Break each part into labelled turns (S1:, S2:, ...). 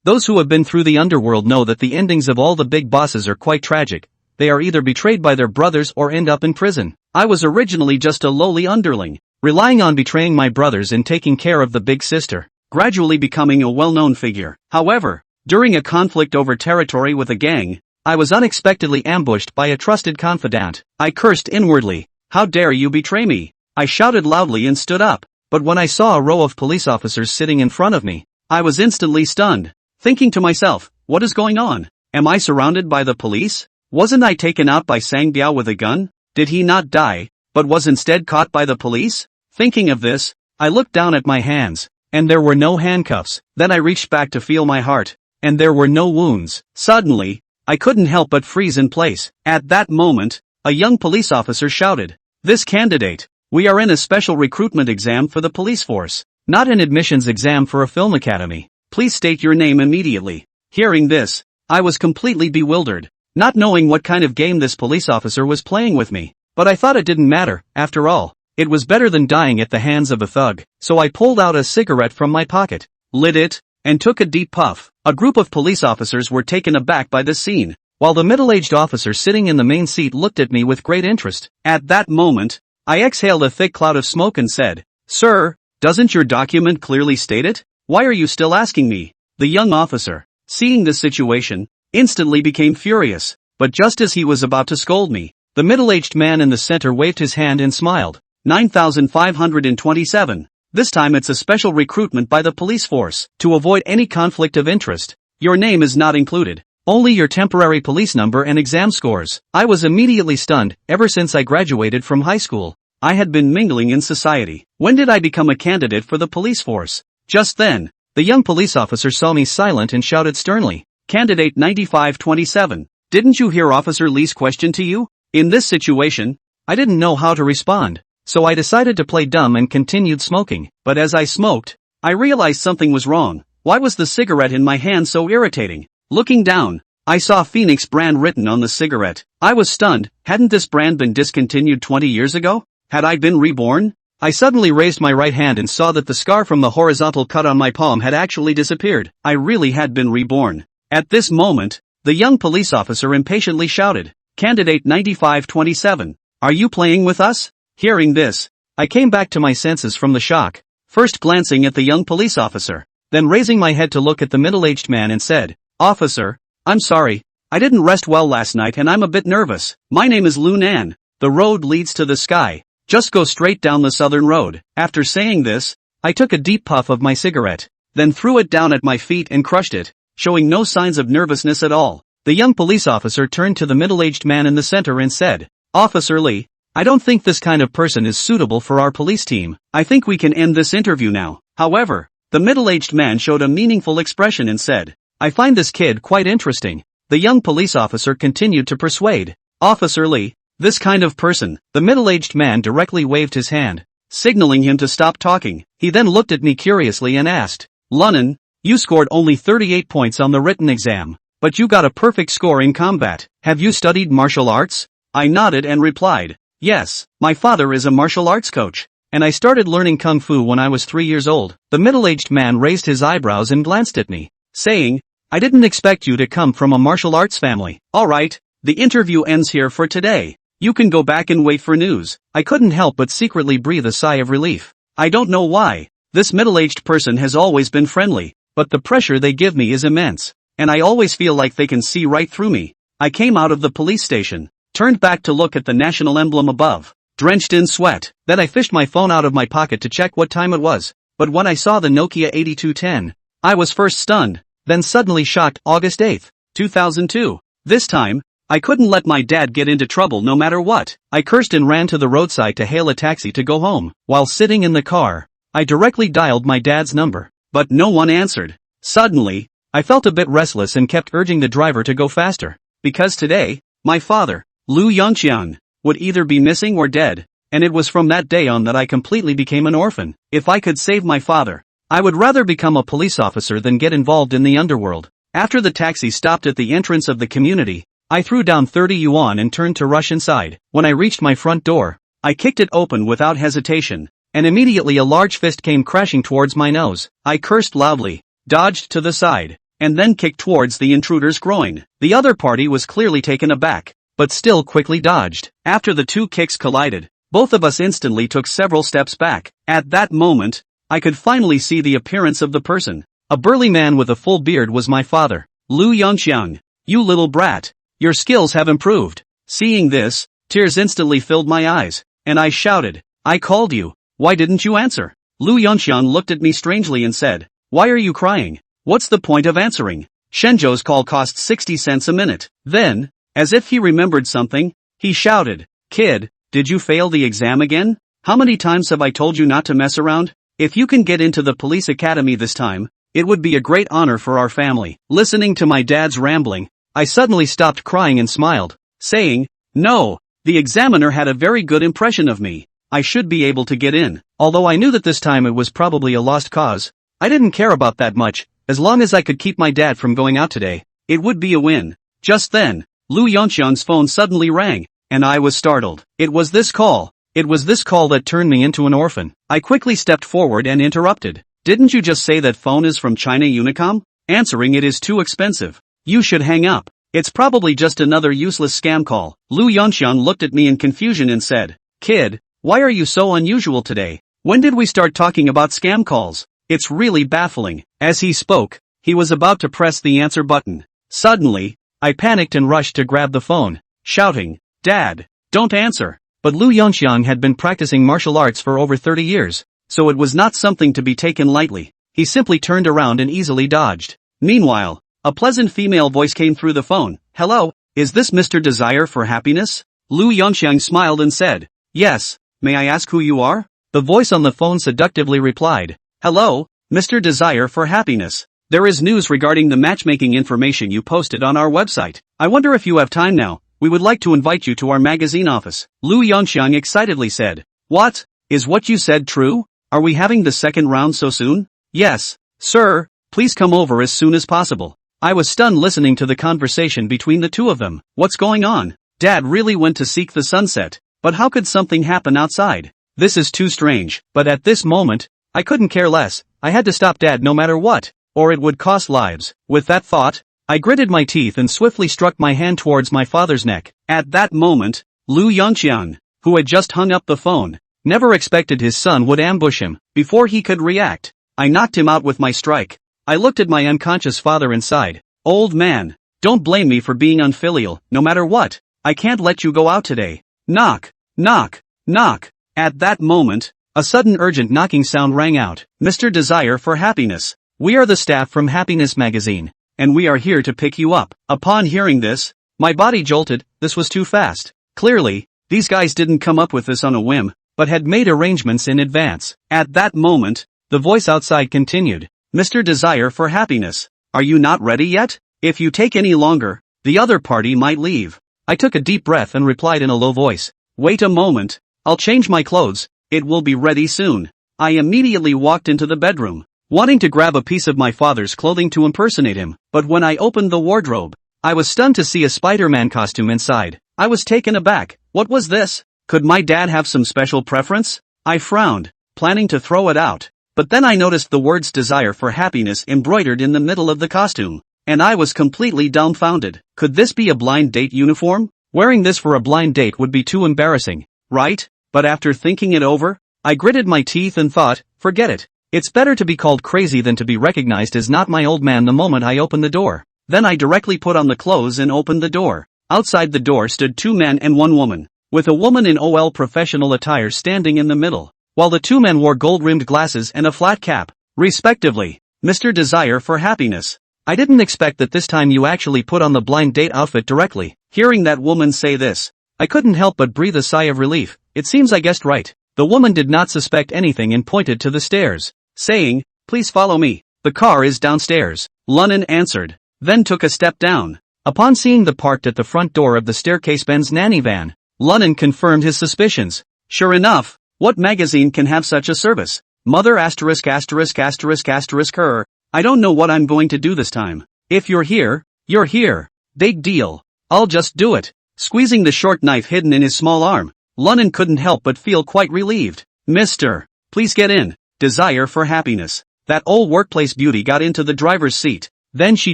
S1: Those who have been through the underworld know that the endings of all the big bosses are quite tragic. They are either betrayed by their brothers or end up in prison. I was originally just a lowly underling, relying on betraying my brothers and taking care of the big sister, gradually becoming a well-known figure. However, during a conflict over territory with a gang, I was unexpectedly ambushed by a trusted confidant. I cursed inwardly. "How dare you betray me?" I shouted loudly and stood up. But when I saw a row of police officers sitting in front of me, I was instantly stunned, thinking to myself, what is going on? Am I surrounded by the police? Wasn't I taken out by Sang Biao with a gun? Did he not die, but was instead caught by the police? Thinking of this, I looked down at my hands, and there were no handcuffs. Then I reached back to feel my heart, and there were no wounds. Suddenly, I couldn't help but freeze in place. At that moment, a young police officer shouted, "This candidate, we are in a special recruitment exam for the police force, not an admissions exam for a film academy. Please state your name immediately." Hearing this, I was completely bewildered, not knowing what kind of game this police officer was playing with me. But I thought it didn't matter. After all, it was better than dying at the hands of a thug. So I pulled out a cigarette from my pocket, lit it, and took a deep puff. A group of police officers were taken aback by this scene, while the middle-aged officer sitting in the main seat looked at me with great interest. At that moment, I exhaled a thick cloud of smoke and said, "Sir, doesn't your document clearly state it? Why are you still asking me?" The young officer, seeing the situation, instantly became furious, but just as he was about to scold me, the middle-aged man in the center waved his hand and smiled. 9527. This time it's a special recruitment by the police force. To avoid any conflict of interest, your name is not included. Only your temporary police number and exam scores. I was immediately stunned. Ever since I graduated from high school, I had been mingling in society. When did I become a candidate for the police force? Just then, the young police officer saw me silent and shouted sternly, "Candidate 9527, didn't you hear Officer Lee's question to you?" In this situation, I didn't know how to respond, so I decided to play dumb and continued smoking. But as I smoked, I realized something was wrong. Why was the cigarette in my hand so irritating? Looking down, I saw Phoenix brand written on the cigarette. I was stunned. Hadn't this brand been discontinued 20 years ago? Had I been reborn? I suddenly raised my right hand and saw that the scar from the horizontal cut on my palm had actually disappeared. I really had been reborn. At this moment, the young police officer impatiently shouted, "Candidate 9527, are you playing with us?" Hearing this, I came back to my senses from the shock, first glancing at the young police officer, then raising my head to look at the middle-aged man and said, "Officer, I'm sorry, I didn't rest well last night and I'm a bit nervous. My name is Lu Nan. The road leads to the sky. Just go straight down the southern road." After saying this, I took a deep puff of my cigarette, then threw it down at my feet and crushed it, showing no signs of nervousness at all. The young police officer turned to the middle-aged man in the center and said, "Officer Lee, I don't think this kind of person is suitable for our police team. I think we can end this interview now." However, the middle-aged man showed a meaningful expression and said, "I find this kid quite interesting." The young police officer continued to persuade, "Officer Lee, this kind of person." The middle-aged man directly waved his hand, signaling him to stop talking. He then looked at me curiously and asked, "Lunnan, you scored only 38 points on the written exam, but you got a perfect score in combat. Have you studied martial arts?" I nodded and replied, "Yes, my father is a martial arts coach, and I started learning kung fu when I was 3 years old." The middle-aged man raised his eyebrows and glanced at me, saying, "I didn't expect you to come from a martial arts family." "Alright, the interview ends here for today. You can go back and wait for news." I couldn't help but secretly breathe a sigh of relief. I don't know why. This middle-aged person has always been friendly, but the pressure they give me is immense, and I always feel like they can see right through me. I came out of the police station, turned back to look at the national emblem above, drenched in sweat. Then I fished my phone out of my pocket to check what time it was, but when I saw the Nokia 8210, I was first stunned, then suddenly shocked. August 8, 2002. This time, I couldn't let my dad get into trouble no matter what. I cursed and ran to the roadside to hail a taxi to go home. While sitting in the car, I directly dialed my dad's number, but no one answered. Suddenly, I felt a bit restless and kept urging the driver to go faster, because today, my father, Lu Yongqian, would either be missing or dead, and it was from that day on that I completely became an orphan. If I could save my father, I would rather become a police officer than get involved in the underworld. After the taxi stopped at the entrance of the community, I threw down 30 yuan and turned to rush inside. When I reached my front door, I kicked it open without hesitation, and immediately a large fist came crashing towards my nose. I cursed loudly, dodged to the side, and then kicked towards the intruder's groin. The other party was clearly taken aback, but still quickly dodged. After the two kicks collided, both of us instantly took several steps back. At that moment, I could finally see the appearance of the person. A burly man with a full beard was my father. Lu Yongxiang, you little brat. Your skills have improved. Seeing this, tears instantly filled my eyes, and I shouted, I called you. Why didn't you answer? Lu Yongxiang looked at me strangely and said, why are you crying? What's the point of answering? Shenzhou's call costs 60 cents a minute. Then, as if he remembered something, he shouted, kid, did you fail the exam again? How many times have I told you not to mess around? If you can get into the police academy this time, it would be a great honor for our family. Listening to my dad's rambling, I suddenly stopped crying and smiled, saying, no, the examiner had a very good impression of me. I should be able to get in. Although I knew that this time it was probably a lost cause, I didn't care about that much. As long as I could keep my dad from going out today, it would be a win. Just then, Lu Yongxiang's phone suddenly rang, and I was startled. It was this call that turned me into an orphan. I quickly stepped forward and interrupted. Didn't you just say that phone is from China Unicom? Answering it is too expensive. You should hang up. It's probably just another useless scam call. Lu Yongxiang looked at me in confusion and said, kid, why are you so unusual today? When did we start talking about scam calls? It's really baffling. As he spoke, he was about to press the answer button. Suddenly, I panicked and rushed to grab the phone, shouting, Dad, don't answer. But Lu Yongxiang had been practicing martial arts for over 30 years, so it was not something to be taken lightly. He simply turned around and easily dodged. Meanwhile, a pleasant female voice came through the phone. Hello, is this Mr. Desire for Happiness? Lu Yongxiang smiled and said, yes, may I ask who you are? The voice on the phone seductively replied, hello, Mr. Desire for Happiness. There is news regarding the matchmaking information you posted on our website. I wonder if you have time now. We would like to invite you to our magazine office. Lu Yongxiang excitedly said, what? Is what you said true? Are we having the second round so soon? Yes, sir, please come over as soon as possible. I was stunned listening to the conversation between the two of them. What's going on? Dad really went to seek the sunset, but how could something happen outside? This is too strange. But at this moment, I couldn't care less. I had to stop Dad no matter what, or it would cost lives. With that thought, I gritted my teeth and swiftly struck my hand towards my father's neck. At that moment, Lu Yongxiang, who had just hung up the phone, never expected his son would ambush him. Before he could react, I knocked him out with my strike. I looked at my unconscious father and sighed. Old man, don't blame me for being unfilial. No matter what, I can't let you go out today. Knock, knock, knock. At that moment, a sudden urgent knocking sound rang out. Mr. Desire for Happiness. We are the staff from Happiness magazine, and we are here to pick you up. Upon hearing this, my body jolted. This was too fast. Clearly, these guys didn't come up with this on a whim, but had made arrangements in advance. At that moment, the voice outside continued, Mr. Desire for Happiness, are you not ready yet? If you take any longer, the other party might leave. I took a deep breath and replied in a low voice, wait a moment, I'll change my clothes, it will be ready soon. I immediately walked into the bedroom, wanting to grab a piece of my father's clothing to impersonate him, but when I opened the wardrobe, I was stunned to see a Spider-Man costume inside. I was taken aback. What was this? Could my dad have some special preference? I frowned, planning to throw it out, but then I noticed the words Desire for Happiness embroidered in the middle of the costume, and I was completely dumbfounded. Could this be a blind date uniform? Wearing this for a blind date would be too embarrassing, right? But after thinking it over, I gritted my teeth and thought, forget it. It's better to be called crazy than to be recognized as not my old man the moment I opened the door. Then I directly put on the clothes and opened the door. Outside the door stood 2 men and 1 woman, with a woman in OL professional attire standing in the middle, while the 2 men wore gold-rimmed glasses and a flat cap, respectively. Mr. Desire for Happiness. I didn't expect that this time you actually put on the blind date outfit directly. Hearing that woman say this, I couldn't help but breathe a sigh of relief. It seems I guessed right. The woman did not suspect anything and pointed to the stairs, saying, please follow me. The car is downstairs. Lunnan answered, then took a step down. Upon seeing the parked at the front door of the staircase Ben's nanny van, Lunnan confirmed his suspicions. Sure enough, what magazine can have such a service? Mother asterisk asterisk asterisk asterisk her. I don't know what I'm going to do this time. If you're here, you're here. Big deal. I'll just do it. Squeezing the short knife hidden in his small arm, Lunnan couldn't help but feel quite relieved. Mister, please get in. Desire for Happiness. That old workplace beauty got into the driver's seat. Then she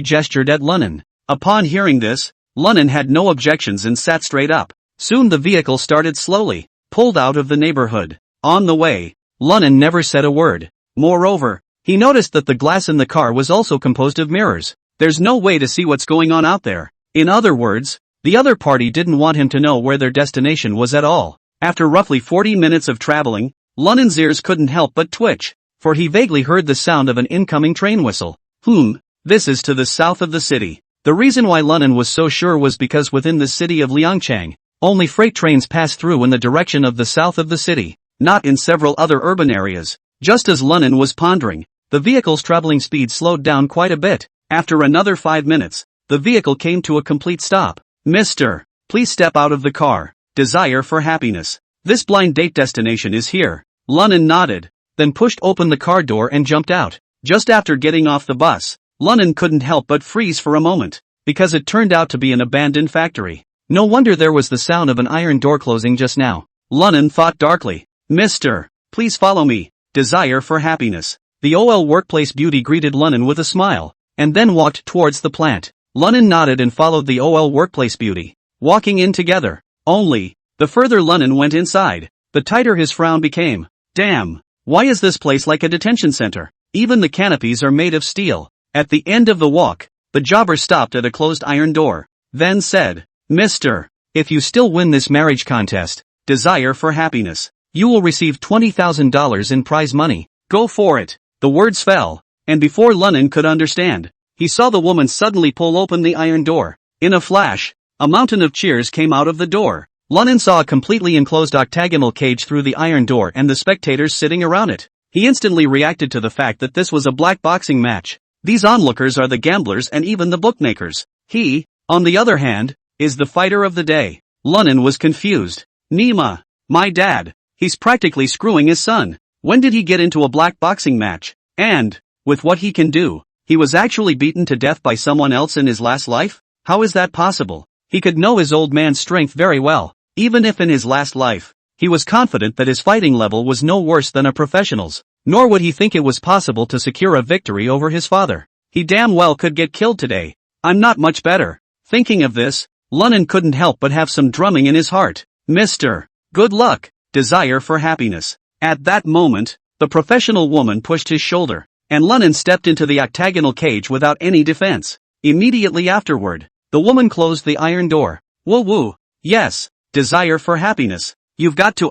S1: gestured at Lunnan. Upon hearing this, Lunnan had no objections and sat straight up. Soon the vehicle started slowly, pulled out of the neighborhood. On the way, Lunnan never said a word. Moreover, he noticed that the glass in the car was also composed of mirrors. There's no way to see what's going on out there. In other words, the other party didn't want him to know where their destination was at all. After roughly 40 minutes of traveling, Lunnan's ears couldn't help but twitch, for he vaguely heard the sound of an incoming train whistle. This is to the south of the city. The reason why Lunnan was so sure was because within the city of Liangchang, only freight trains pass through in the direction of the south of the city, not in several other urban areas. Just as Lunnan was pondering, the vehicle's traveling speed slowed down quite a bit. After another 5 minutes, the vehicle came to a complete stop. Mister, please step out of the car. Desire for happiness. This blind date destination is here. Lunnan nodded, then pushed open the car door and jumped out. Just after getting off the bus, Lunnan couldn't help but freeze for a moment, because it turned out to be an abandoned factory. No wonder there was the sound of an iron door closing just now. Lunnan thought darkly. Mister, please follow me. Desire for happiness. The OL workplace beauty greeted Lunnan with a smile, and then walked towards the plant. Lunnan nodded and followed the OL workplace beauty, walking in together. Only, the further Lunnan went inside, the tighter his frown became. Damn, why is this place like a detention center? Even the canopies are made of steel. At the end of the walk, the jobber stopped at a closed iron door, then said, Mister, if you still win this marriage contest, Desire for happiness, you will receive $20,000 in prize money. Go for it. The words fell, and before Lunnan could understand, he saw the woman suddenly pull open the iron door. In a flash, a mountain of cheers came out of the door. Lunnan saw a completely enclosed octagonal cage through the iron door and the spectators sitting around it. He instantly reacted to the fact that this was a black boxing match. These onlookers are the gamblers and even the bookmakers. He, on the other hand, is the fighter of the day. Lunnan was confused. Nima, my dad, he's practically screwing his son. When did he get into a black boxing match? And, with what he can do, he was actually beaten to death by someone else in his last life? How is that possible? He could know his old man's strength very well. Even if in his last life, he was confident that his fighting level was no worse than a professional's, nor would he think it was possible to secure a victory over his father. He damn well could get killed today. I'm not much better. Thinking of this, Lunnan couldn't help but have some drumming in his heart. Mister, good luck. Desire for happiness. At that moment, the professional woman pushed his shoulder, and Lunnan stepped into the octagonal cage without any defense. Immediately afterward, the woman closed the iron door. Woo-woo. Yes, desire for happiness. You've got to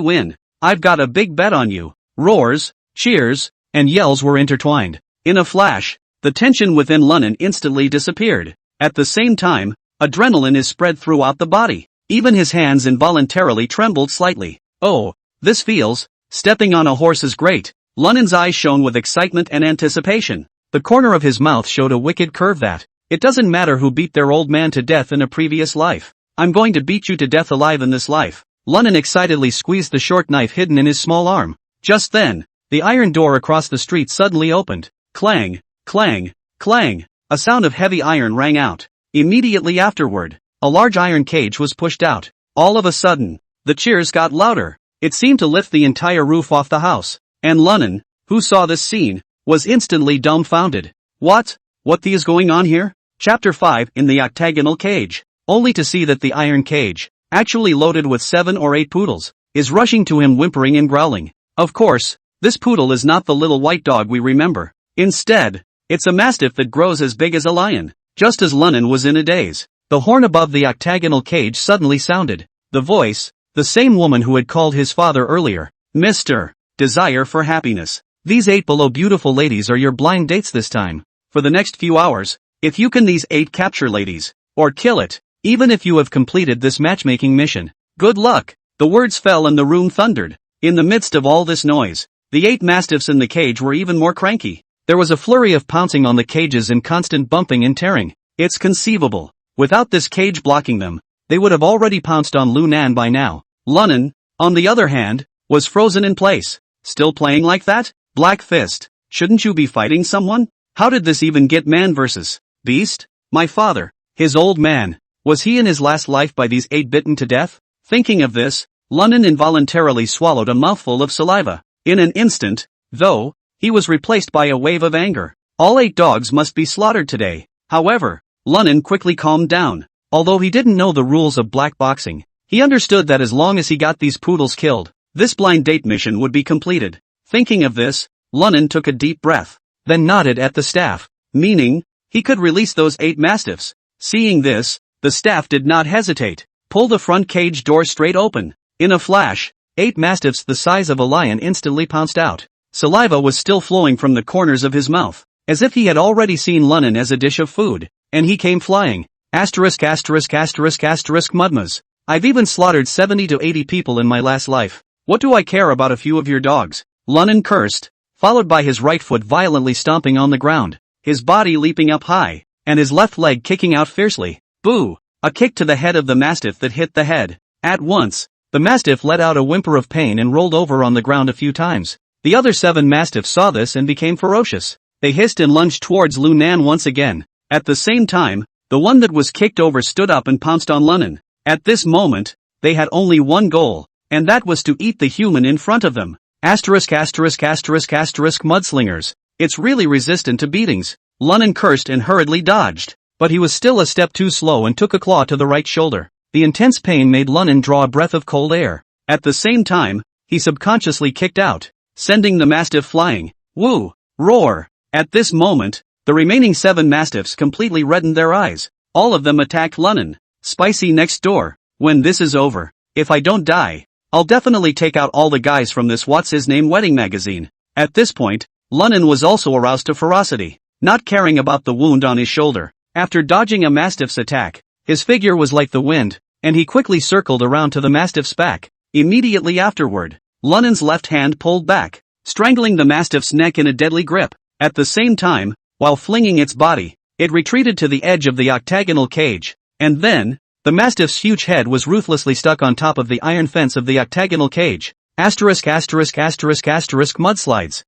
S1: win. I've got a big bet on you. Roars, cheers, and yells were intertwined. In a flash, the tension within Lunnan instantly disappeared. At the same time, adrenaline is spread throughout the body. Even his hands involuntarily trembled slightly. Oh, this feels, stepping on a horse is great. Lunnan's eyes shone with excitement and anticipation. The corner of his mouth showed a wicked curve that, it doesn't matter who beat their old man to death in a previous life. I'm going to beat you to death alive in this life. Lunnan excitedly squeezed the short knife hidden in his small arm. Just then, the iron door across the street suddenly opened. Clang, clang, clang. A sound of heavy iron rang out. Immediately afterward, a large iron cage was pushed out. All of a sudden, the cheers got louder. It seemed to lift the entire roof off the house. And Lunnan, who saw this scene, was instantly dumbfounded. What the is going on here? Chapter 5 in the octagonal cage. Only to see that the iron cage, actually loaded with 7 or 8 poodles, is rushing to him whimpering and growling. Of course, this poodle is not the little white dog we remember. Instead, it's a mastiff that grows as big as a lion. Just as Lunnan was in a daze, the horn above the octagonal cage suddenly sounded. The voice, the same woman who had called his father earlier. Mr. Desire for happiness. These 8 below beautiful ladies are your blind dates this time. For the next few hours, if you can these 8 capture ladies, or kill it, even if you have completed this matchmaking mission. Good luck. The words fell and the room thundered. In the midst of all this noise, the 8 mastiffs in the cage were even more cranky. There was a flurry of pouncing on the cages and constant bumping and tearing. It's conceivable. Without this cage blocking them, they would have already pounced on Lunan by now. Lunnan, on the other hand, was frozen in place. Still playing like that? Black Fist, shouldn't you be fighting someone? How did this even get man versus beast? My father, his old man, was he in his last life by these 8 bitten to death? Thinking of this, Lunnan involuntarily swallowed a mouthful of saliva. In an instant, though, he was replaced by a wave of anger. All 8 dogs must be slaughtered today. However, Lunnan quickly calmed down. Although he didn't know the rules of black boxing, he understood that as long as he got these poodles killed, this blind date mission would be completed. Thinking of this, Lunnan took a deep breath, then nodded at the staff, meaning, he could release those 8 mastiffs. Seeing this, the staff did not hesitate. Pull the front cage door straight open. In a flash, 8 mastiffs the size of a lion instantly pounced out. Saliva was still flowing from the corners of his mouth, as if he had already seen Lunnan as a dish of food, and he came flying. Mudmas. I've even slaughtered 70 to 80 people in my last life. What do I care about a few of your dogs? Lunnan cursed, followed by his right foot violently stomping on the ground, his body leaping up high, and his left leg kicking out fiercely. Boo! A kick to the head of the mastiff that hit the head. At once, the mastiff let out a whimper of pain and rolled over on the ground a few times. The other 7 mastiffs saw this and became ferocious. They hissed and lunged towards Lunan once again. At the same time, the one that was kicked over stood up and pounced on Lunnan. At this moment, they had only one goal, and that was to eat the human in front of them. Mudslingers. It's really resistant to beatings. Lunnan cursed and hurriedly dodged, but he was still a step too slow and took a claw to the right shoulder. The intense pain made Lunnan draw a breath of cold air. At the same time, he subconsciously kicked out, sending the mastiff flying. Woo! Roar! At this moment, the remaining 7 mastiffs completely reddened their eyes. All of them attacked Lunnan. Spicy next door. When this is over, if I don't die, I'll definitely take out all the guys from this what's his name wedding magazine. At this point, Lunnan was also aroused to ferocity, not caring about the wound on his shoulder. After dodging a mastiff's attack, his figure was like the wind, and he quickly circled around to the mastiff's back. Immediately afterward, Lunnan's left hand pulled back, strangling the mastiff's neck in a deadly grip. At the same time, while flinging its body, it retreated to the edge of the octagonal cage, and then, the mastiff's huge head was ruthlessly stuck on top of the iron fence of the octagonal cage. Mudslides.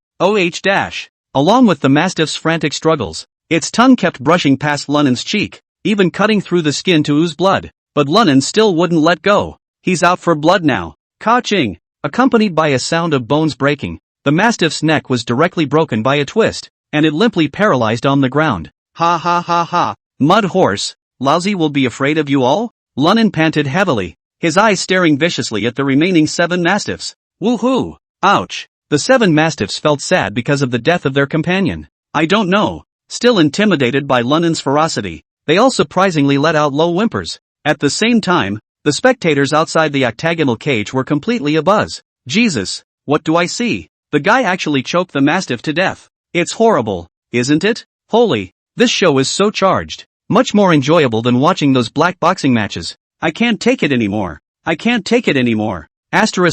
S1: Along with the mastiff's frantic struggles, its tongue kept brushing past Lunnan's cheek, even cutting through the skin to ooze blood, but Lunnan still wouldn't let go. He's out for blood now. Ka-ching! Accompanied by a sound of bones breaking, the mastiff's neck was directly broken by a twist, and it limply paralyzed on the ground. Ha ha ha ha! Mud horse, Lousy will be afraid of you all? Lunnan panted heavily, his eyes staring viciously at the remaining 7 mastiffs. Woohoo! Ouch! The 7 mastiffs felt sad because of the death of their companion. I don't know. Still intimidated by Lunnan's ferocity, they all surprisingly let out low whimpers. At the same time, the spectators outside the octagonal cage were completely abuzz. Jesus, what do I see? The guy actually choked the mastiff to death. It's horrible, isn't it? Holy, this show is so charged. Much more enjoyable than watching those black boxing matches. I can't take it anymore. I can't take it anymore. There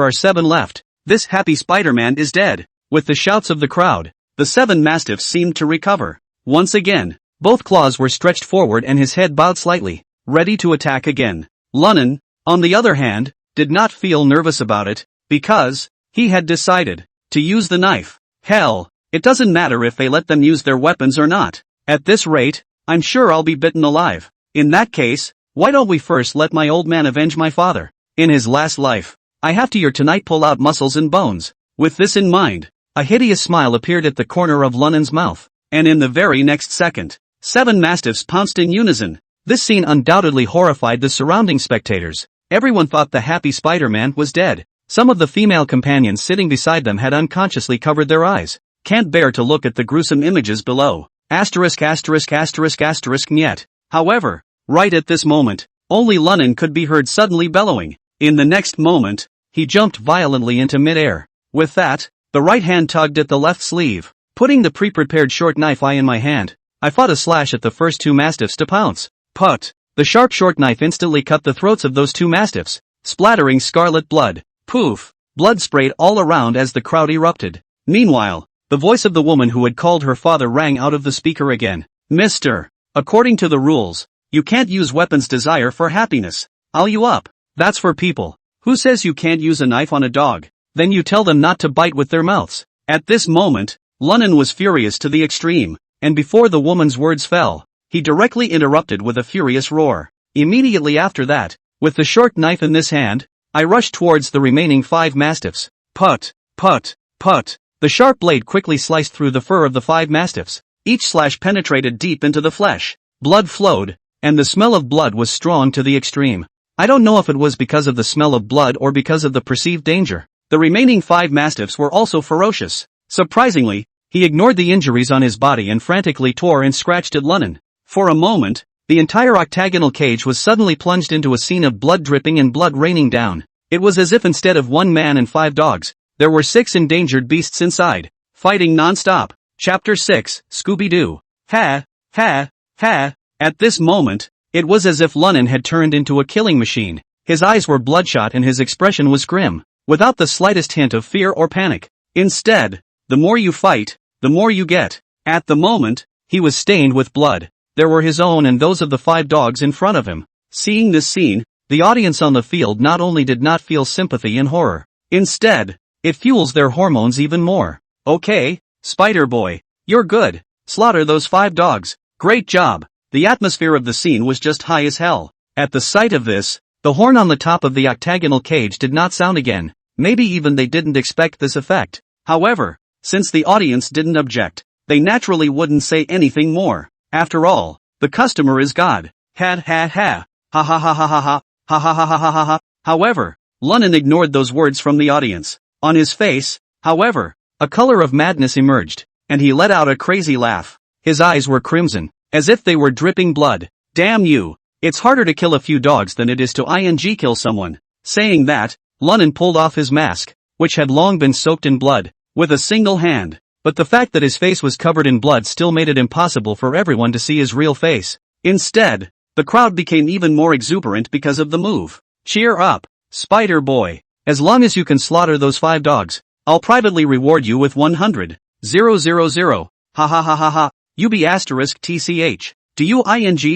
S1: are 7 left. This happy Spider-Man is dead. With the shouts of the crowd, the 7 mastiffs seemed to recover. Once again, both claws were stretched forward and his head bowed slightly, ready to attack again. Lunnan, on the other hand, did not feel nervous about it, because he had decided to use the knife. Hell, it doesn't matter if they let them use their weapons or not. At this rate, I'm sure I'll be bitten alive. In that case, why don't we first let my old man avenge my father? In his last life, I have to tonight pull out muscles and bones. With this in mind, a hideous smile appeared at the corner of Lunnan's mouth, and in the very next second, 7 mastiffs pounced in unison. This scene undoubtedly horrified the surrounding spectators. Everyone thought the happy Spider-Man was dead. Some of the female companions sitting beside them had unconsciously covered their eyes. Can't bear to look at the gruesome images below. Niet. However, right at this moment, only Lunnan could be heard suddenly bellowing. In the next moment, he jumped violently into midair. With that, the right hand tugged at the left sleeve, putting the pre-prepared short knife in my hand. I fought a slash at the first 2 mastiffs to pounce. Put! The sharp short knife instantly cut the throats of those 2 mastiffs, splattering scarlet blood. Poof! Blood sprayed all around as the crowd erupted. Meanwhile, the voice of the woman who had called her father rang out of the speaker again. Mister, according to the rules, you can't use weapons. Desire for happiness. I'll you up. That's for people. Who says you can't use a knife on a dog? Then you tell them not to bite with their mouths. At this moment, Lunnan was furious to the extreme, and before the woman's words fell, he directly interrupted with a furious roar. Immediately after that, with the short knife in this hand, I rushed towards the remaining 5 mastiffs. Put! Put! Put! The sharp blade quickly sliced through the fur of the 5 mastiffs. Each slash penetrated deep into the flesh. Blood flowed, and the smell of blood was strong to the extreme. I don't know if it was because of the smell of blood or because of the perceived danger. The remaining 5 mastiffs were also ferocious. Surprisingly, he ignored the injuries on his body and frantically tore and scratched at Lunnon. For a moment, the entire octagonal cage was suddenly plunged into a scene of blood dripping and blood raining down. It was as if instead of 1 man and 5 dogs, there were 6 endangered beasts inside, fighting non-stop. Chapter 6, Scooby-Doo. Ha, ha, ha. At this moment, it was as if Lunnon had turned into a killing machine. His eyes were bloodshot and his expression was grim, without the slightest hint of fear or panic. Instead, the more you fight, the more you get. At the moment, he was stained with blood. There were his own and those of the 5 dogs in front of him. Seeing this scene, the audience on the field not only did not feel sympathy and horror. Instead, it fuels their hormones even more. Okay, Spider Boy, you're good. Slaughter those 5 dogs. Great job. The atmosphere of the scene was just high as hell. At the sight of this, the horn on the top of the octagonal cage did not sound again. Maybe even they didn't expect this effect. However, since the audience didn't object, they naturally wouldn't say anything more. After all, the customer is God. Ha ha ha. Ha ha ha ha ha ha. Ha ha ha ha ha ha ha. However, Lunnon ignored those words from the audience. On his face, however, a color of madness emerged, and he let out a crazy laugh. His eyes were crimson, as if they were dripping blood. Damn you. It's harder to kill a few dogs than it is to kill someone. Saying that, Lunnon pulled off his mask, which had long been soaked in blood, with a single hand. But the fact that his face was covered in blood still made it impossible for everyone to see his real face. Instead, the crowd became even more exuberant because of the move. Cheer up, Spider Boy. As long as you can slaughter those 5 dogs, I'll privately reward you with 100,000. Ha ha ha ha ha. UB*TCH. Do you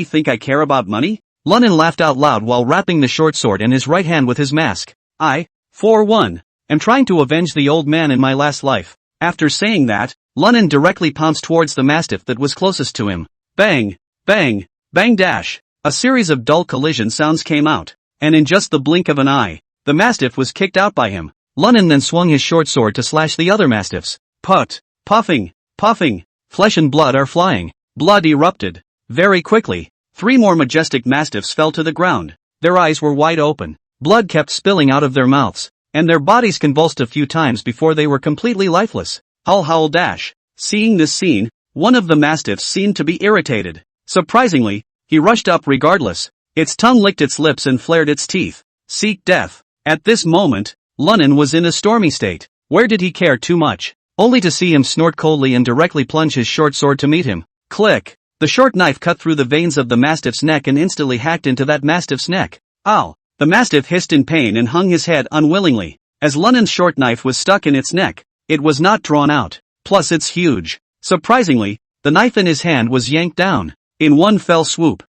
S1: think I care about money? Lunnon laughed out loud while wrapping the short sword in his right hand with his mask. I, for one, am trying to avenge the old man in my last life. After saying that, Lunnon directly pounced towards the mastiff that was closest to him. Bang, bang, bang dash. A series of dull collision sounds came out, and in just the blink of an eye, the mastiff was kicked out by him. Lunnon then swung his short sword to slash the other mastiffs. Put, puffing, puffing, flesh and blood are flying. Blood erupted. Very quickly, 3 more majestic mastiffs fell to the ground. Their eyes were wide open. Blood kept spilling out of their mouths, and their bodies convulsed a few times before they were completely lifeless. Howl howl dash. Seeing this scene, one of the mastiffs seemed to be irritated. Surprisingly, he rushed up regardless. Its tongue licked its lips and flared its teeth. Seek death. At this moment, Lunnon was in a stormy state. Where did he care too much? Only to see him snort coldly and directly plunge his short sword to meet him. Click. The short knife cut through the veins of the mastiff's neck and instantly hacked into that mastiff's neck. Ow! The mastiff hissed in pain and hung his head unwillingly. As Lunnon's short knife was stuck in its neck, it was not drawn out. Plus it's huge. Surprisingly, the knife in his hand was yanked down. In one fell swoop.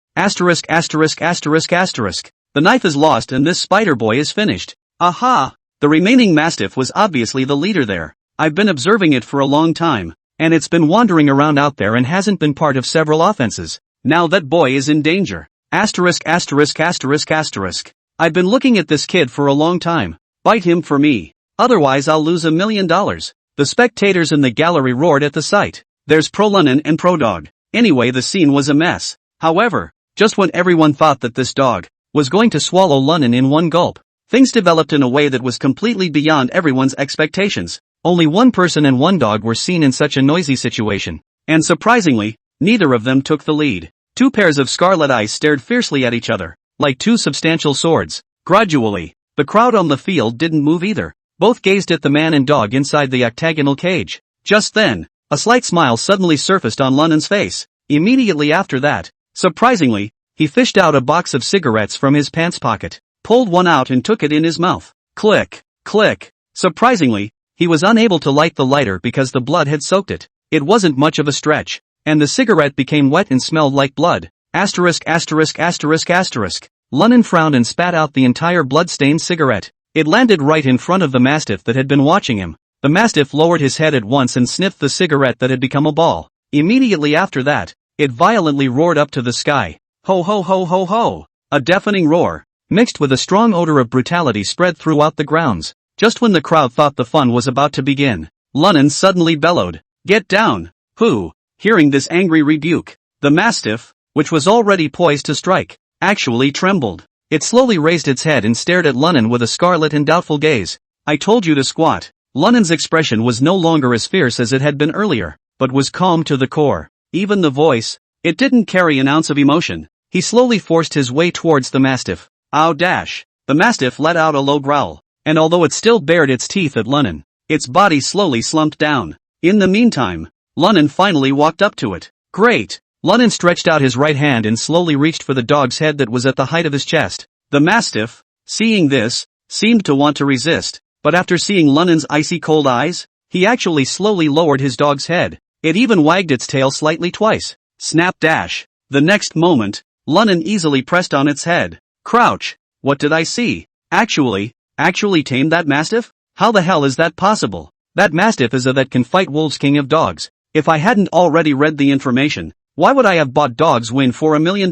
S1: The knife is lost and this Spider Boy is finished. Aha! The remaining mastiff was obviously the leader there. I've been observing it for a long time, and it's been wandering around out there and hasn't been part of several offenses. Now that boy is in danger. I've been looking at this kid for a long time. Bite him for me. Otherwise I'll lose $1 million. The spectators in the gallery roared at the sight. There's pro Lunnon and pro dog. Anyway, the scene was a mess. However, just when everyone thought that this dog was going to swallow Lunnon in one gulp, things developed in a way that was completely beyond everyone's expectations. Only 1 person and 1 dog were seen in such a noisy situation. And surprisingly, neither of them took the lead. 2 pairs of scarlet eyes stared fiercely at each other, like 2 substantial swords. Gradually, the crowd on the field didn't move either. Both gazed at the man and dog inside the octagonal cage. Just then, a slight smile suddenly surfaced on Lunnon's face. Immediately after that, surprisingly, he fished out a box of cigarettes from his pants pocket, pulled one out and took it in his mouth. Click, click. Surprisingly, he was unable to light the lighter because the blood had soaked it. It wasn't much of a stretch, and the cigarette became wet and smelled like blood. Lunnon frowned and spat out the entire blood-stained cigarette. It landed right in front of the mastiff that had been watching him. The mastiff lowered his head at once and sniffed the cigarette that had become a ball. Immediately after that, it violently roared up to the sky. Ho ho ho ho ho! A deafening roar, mixed with a strong odor of brutality, spread throughout the grounds. Just when the crowd thought the fun was about to begin, Lunnan suddenly bellowed. Get down! Who? Hearing this angry rebuke, the mastiff, which was already poised to strike, actually trembled. It slowly raised its head and stared at Lunnan with a scarlet and doubtful gaze. I told you to squat. Lunnan's expression was no longer as fierce as it had been earlier, but was calm to the core. Even the voice, it didn't carry an ounce of emotion. He slowly forced his way towards the mastiff. Ow dash! The mastiff let out a low growl, and although it still bared its teeth at Lunnan, its body slowly slumped down. In the meantime, Lunnan finally walked up to it. Great! Lunnan stretched out his right hand and slowly reached for the dog's head that was at the height of his chest. The mastiff, seeing this, seemed to want to resist, but after seeing Lunnan's icy cold eyes, he actually slowly lowered his dog's head. It even wagged its tail slightly twice. Snap dash! The next moment, Lunnan easily pressed on its head. Crouch! What did I see? Actually tamed that mastiff? How the hell is that possible? That mastiff is a that can fight wolves, king of dogs. If I hadn't already read the information, why would I have bought Dogs Win for $1 million?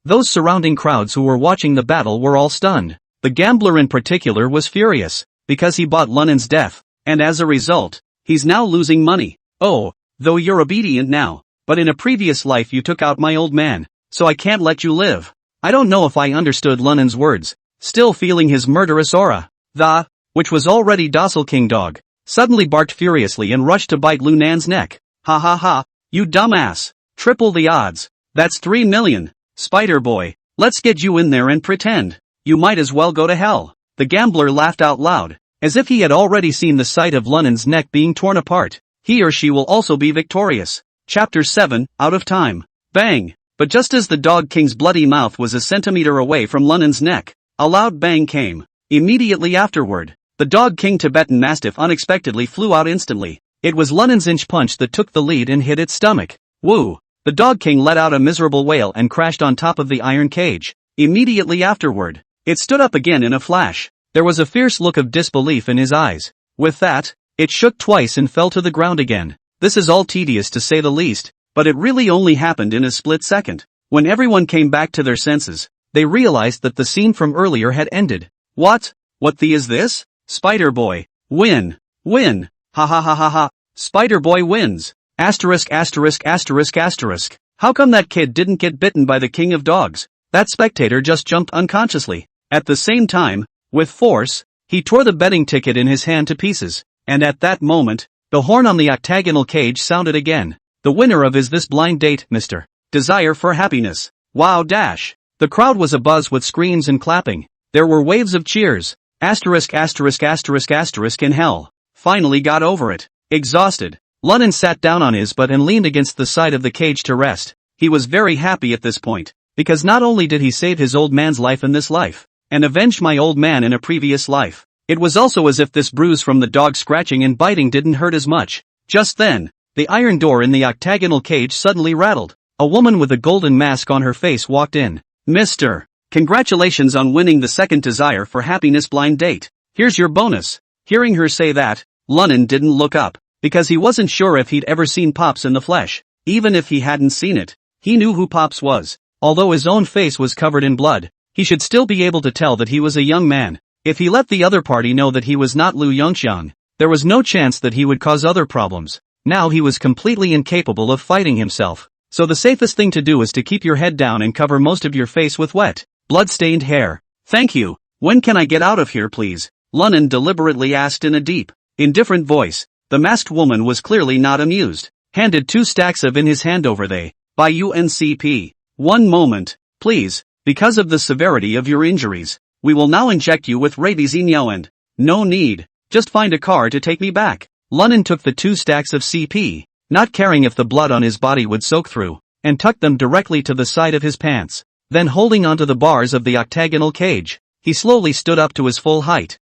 S1: Those surrounding crowds who were watching the battle were all stunned. The gambler in particular was furious, because he bought Lunnan's death, and as a result, he's now losing money. Oh, though you're obedient now, but in a previous life you took out my old man, so I can't let you live. I don't know if I understood Lunnan's words, still feeling his murderous aura. The, which was already docile king dog, suddenly barked furiously and rushed to bite Lunnan's neck. Ha ha ha, you dumbass. Triple the odds. That's 3 million. Spider boy, let's get you in there and pretend. You might as well go to hell. The gambler laughed out loud, as if he had already seen the sight of Lunnan's neck being torn apart. He or she will also be victorious. Chapter 7, Out of Time. Bang! But just as the dog king's bloody mouth was a centimeter away from Lunnan's neck, a loud bang came. Immediately afterward, the dog king Tibetan Mastiff unexpectedly flew out instantly. It was Lunnan's inch punch that took the lead and hit its stomach. Woo! The dog king let out a miserable wail and crashed on top of the iron cage. Immediately afterward, it stood up again in a flash. There was a fierce look of disbelief in his eyes. With that, it shook twice and fell to the ground again. This is all tedious to say the least, but it really only happened in a split second. When everyone came back to their senses, they realized that the scene from earlier had ended. What the is this? Spider boy, win! Ha ha ha ha ha, Spider boy wins! Asterisk asterisk asterisk asterisk. How come that kid didn't get bitten by the king of dogs? That spectator just jumped unconsciously. At the same time, with force, he tore the betting ticket in his hand to pieces, and at that moment, the horn on the octagonal cage sounded again. The winner of Is This Blind Date, Mr. Desire for Happiness. Wow dash. The crowd was abuzz with screams and clapping. There were waves of cheers. Asterisk asterisk asterisk asterisk in hell. Finally got over it. Exhausted, Lunnan sat down on his butt and leaned against the side of the cage to rest. He was very happy at this point, because not only did he save his old man's life in this life, and avenged my old man in a previous life, it was also as if this bruise from the dog scratching and biting didn't hurt as much. Just then, the iron door in the octagonal cage suddenly rattled. A woman with a golden mask on her face walked in. Mr. Congratulations on winning the second Desire for Happiness blind date. Here's your bonus. Hearing her say that, Lunnan didn't look up, because he wasn't sure if he'd ever seen Pops in the flesh. Even if he hadn't seen it, he knew who Pops was. Although his own face was covered in blood, he should still be able to tell that he was a young man. If he let the other party know that he was not Liu Yongxiang, there was no chance that he would cause other problems. Now he was completely incapable of fighting himself. So the safest thing to do is to keep your head down and cover most of your face with wet, blood-stained hair. Thank you. When can I get out of here, please? Lunnan deliberately asked in a deep, indifferent voice. The masked woman was clearly not amused. Handed 2 stacks of in his hand over they. By UNCP. 1 moment, please. Because of the severity of your injuries, we will now inject you with rabies and no need. Just find a car to take me back. Lunnan took the 2 stacks of CP, not caring if the blood on his body would soak through, and tucked them directly to the side of his pants. Then holding onto the bars of the octagonal cage, he slowly stood up to his full height.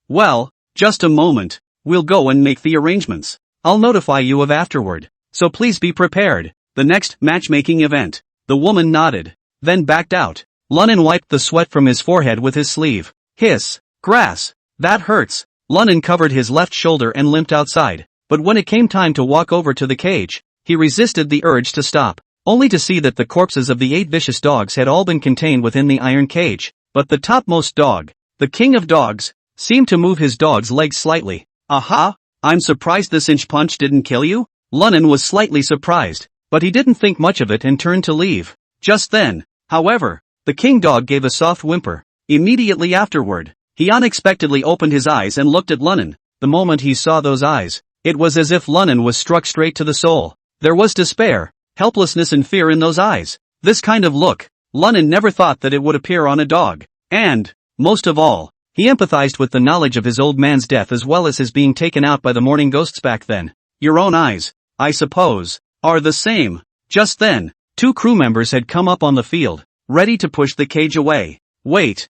S1: Well, just a moment. We'll go and make the arrangements. I'll notify you of afterward, so please be prepared. The next matchmaking event. The woman nodded, then backed out. Lunnan wiped the sweat from his forehead with his sleeve. Hiss. Grass. That hurts. Lunnan covered his left shoulder and limped outside, but when it came time to walk over to the cage, he resisted the urge to stop, only to see that the corpses of the 8 vicious dogs had all been contained within the iron cage. But the topmost dog, the king of dogs, seemed to move his dog's legs slightly. Aha! I'm surprised this inch punch didn't kill you? Lunnan was slightly surprised, but he didn't think much of it and turned to leave. Just then, however, the king dog gave a soft whimper. Immediately afterward, he unexpectedly opened his eyes and looked at Lunnan. The moment he saw those eyes, it was as if Lunnan was struck straight to the soul. There was despair, helplessness and fear in those eyes. This kind of look, Lunnan never thought that it would appear on a dog. And, most of all, he empathized with the knowledge of his old man's death as well as his being taken out by the morning ghosts back then. Your own eyes, I suppose, are the same. Just then, 2 crew members had come up on the field, ready to push the cage away. Wait.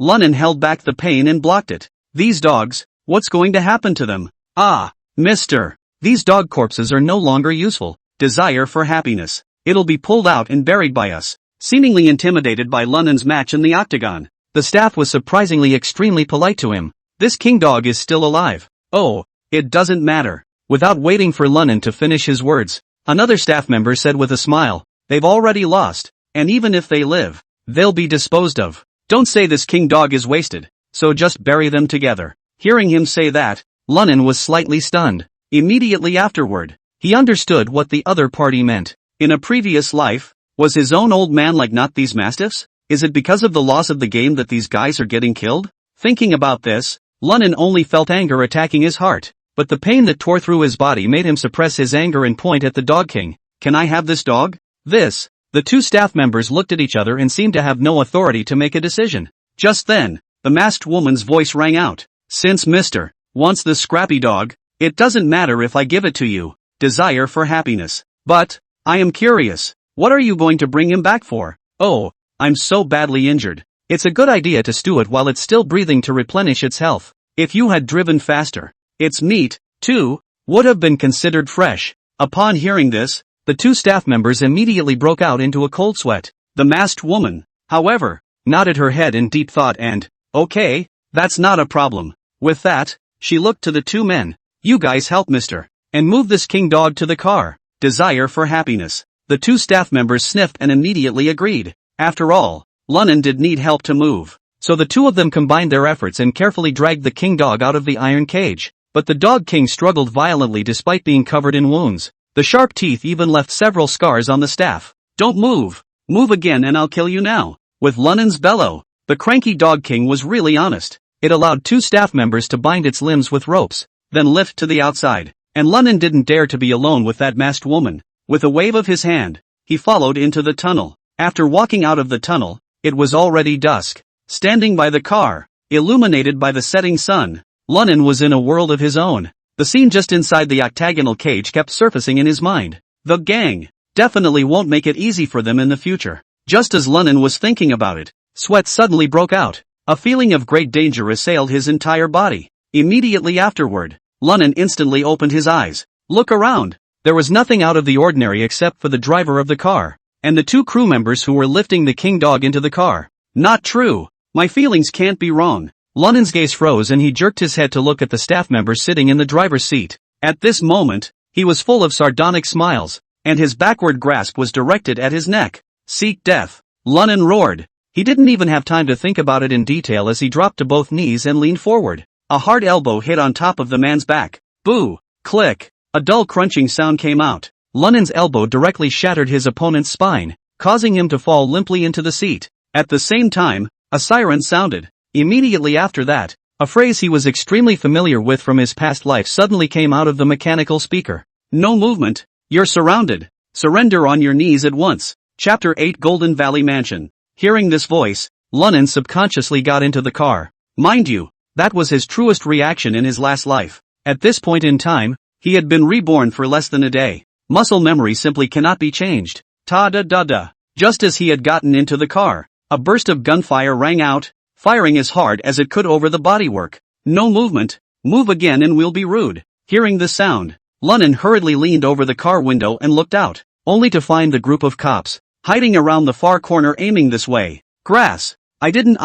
S1: Lunnan held back the pain and blocked it. These dogs, what's going to happen to them? Ah, mister. These dog corpses are no longer useful. Desire for happiness. It'll be pulled out and buried by us. Seemingly intimidated by Lunnan's match in the octagon, the staff was surprisingly extremely polite to him. This king dog is still alive. Oh, it doesn't matter. Without waiting for Lunnan to finish his words, another staff member said with a smile, they've already lost, and even if they live, they'll be disposed of. Don't say this king dog is wasted, so just bury them together. Hearing him say that, Lunnan was slightly stunned. Immediately afterward, he understood what the other party meant. In a previous life, was his own old man like not these mastiffs? Is it because of the loss of the game that these guys are getting killed? Thinking about this, Lunnan only felt anger attacking his heart, but the pain that tore through his body made him suppress his anger and point at the dog king. Can I have this dog? This. The 2 staff members looked at each other and seemed to have no authority to make a decision. Just then, the masked woman's voice rang out. Since Mr. wants this scrappy dog, it doesn't matter if I give it to you. Desire for happiness. But, I am curious, what are you going to bring him back for? Oh, I'm so badly injured. It's a good idea to stew it while it's still breathing to replenish its health. If you had driven faster, its meat, too, would have been considered fresh. Upon hearing this, the 2 staff members immediately broke out into a cold sweat. The masked woman, however, nodded her head in deep thought and, okay, that's not a problem. With that, she looked to the 2 men. You guys help mister, and move this king dog to the car. Desire for happiness. The 2 staff members sniffed and immediately agreed. After all, Lunnan did need help to move. So the 2 of them combined their efforts and carefully dragged the king dog out of the iron cage. But the dog king struggled violently despite being covered in wounds. The sharp teeth even left several scars on the staff. Don't move. Move again and I'll kill you now. With Lunnan's bellow, the cranky dog king was really honest. It allowed 2 staff members to bind its limbs with ropes, then lift to the outside. And Lunnan didn't dare to be alone with that masked woman. With a wave of his hand, he followed into the tunnel. After walking out of the tunnel, it was already dusk. Standing by the car, illuminated by the setting sun, Lunnan was in a world of his own. The scene just inside the octagonal cage kept surfacing in his mind. The gang definitely won't make it easy for them in the future. Just as Lunnan was thinking about it, sweat suddenly broke out. A feeling of great danger assailed his entire body. Immediately afterward, Lunnan instantly opened his eyes. Look around. There was nothing out of the ordinary except for the driver of the car, and the 2 crew members who were lifting the king dog into the car. Not true. My feelings can't be wrong. Lunnan's gaze froze and he jerked his head to look at the staff member sitting in the driver's seat. At this moment, he was full of sardonic smiles, and his backward grasp was directed at his neck. Seek death. Lunnan roared. He didn't even have time to think about it in detail as he dropped to both knees and leaned forward. A hard elbow hit on top of the man's back. Boo! Click! A dull crunching sound came out. Lunnan's elbow directly shattered his opponent's spine, causing him to fall limply into the seat. At the same time, a siren sounded. Immediately after that, a phrase he was extremely familiar with from his past life suddenly came out of the mechanical speaker. No movement. You're surrounded. Surrender on your knees at once. Chapter 8 Golden Valley Mansion. Hearing this voice, Lunnan subconsciously got into the car. Mind you, that was his truest reaction in his last life. At this point in time, he had been reborn for less than a day. Muscle memory simply cannot be changed. Ta-da-da-da. Just as he had gotten into the car, a burst of gunfire rang out, firing as hard as it could over the bodywork. No movement. Move again and we'll be rude. Hearing the sound, Lunnan hurriedly leaned over the car window and looked out, only to find the group of cops hiding around the far corner aiming this way. Grass. I didn't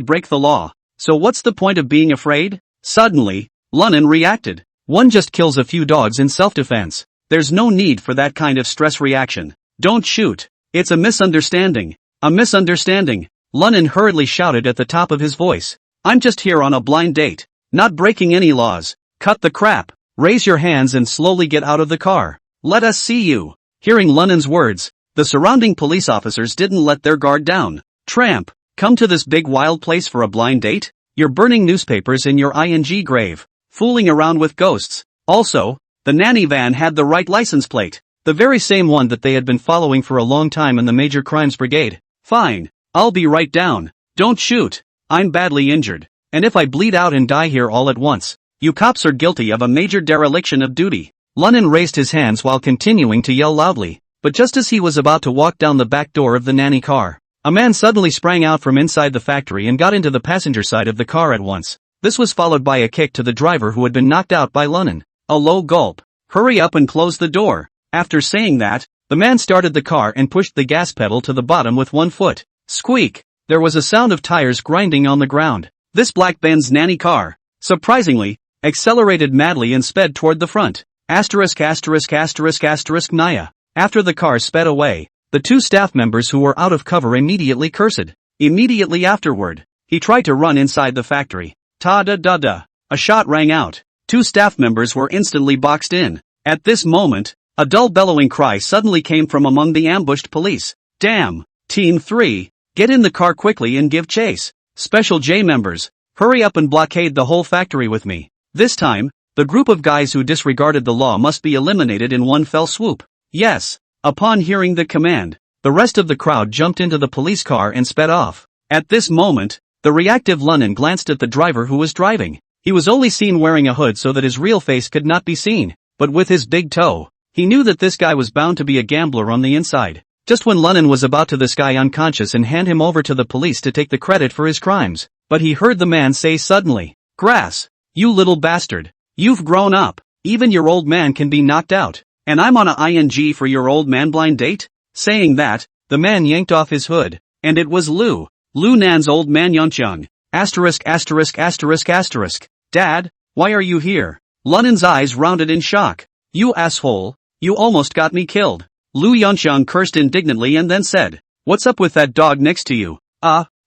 S1: break the law, so what's the point of being afraid? Suddenly, Lunnan reacted. One just kills a few dogs in self-defense. There's no need for that kind of stress reaction. Don't shoot. It's a misunderstanding. A misunderstanding. Lunnan hurriedly shouted at the top of his voice. I'm just here on a blind date, not breaking any laws. Cut the crap. Raise your hands and slowly get out of the car. Let us see you. Hearing Lunen's words, the surrounding police officers didn't let their guard down. Tramp, come to this big wild place for a blind date? You're burning newspapers in your ing grave. Fooling around with ghosts. Also, the nanny van had the right license plate. The very same one that they had been following for a long time in the Major Crimes Brigade. Fine. I'll be right down. Don't shoot. I'm badly injured. And if I bleed out and die here all at once, you cops are guilty of a major dereliction of duty. Lunen raised his hands while continuing to yell loudly. But just as he was about to walk down the back door of the nanny car, a man suddenly sprang out from inside the factory and got into the passenger side of the car at once. This was followed by a kick to the driver who had been knocked out by Lunen. A low gulp. Hurry up and close the door. After saying that, the man started the car and pushed the gas pedal to the bottom with one foot. Squeak. There was a sound of tires grinding on the ground. This black Benz nanny car, surprisingly, accelerated madly and sped toward the front. Naya. After the car sped away, the two staff members who were out of cover immediately cursed. Immediately afterward, he tried to run inside the factory. Ta-da-da-da. A shot rang out. Two staff members were instantly boxed in. At this moment, a dull bellowing cry suddenly came from among the ambushed police. Damn! Team 3, get in the car quickly and give chase. Special J members, hurry up and blockade the whole factory with me. This time, the group of guys who disregarded the law must be eliminated in one fell swoop. Yes. Upon hearing the command, the rest of the crowd jumped into the police car and sped off. At this moment, the reactive Lunen glanced at the driver who was driving. He was only seen wearing a hood so that his real face could not be seen, but with his big toe, he knew that this guy was bound to be a gambler on the inside. Just when Lunen was about to this guy unconscious and hand him over to the police to take the credit for his crimes, but he heard the man say suddenly, "Grass, you little bastard. You've grown up. Even your old man can be knocked out. And I'm on a ing for your old man blind date?" Saying that, the man yanked off his hood, and it was Lu Nan's old man Yunchang. *******. Dad, why are you here? Lunen's eyes rounded in shock. You asshole, you almost got me killed. Lu Yunchang cursed indignantly and then said, "What's up with that dog next to you?"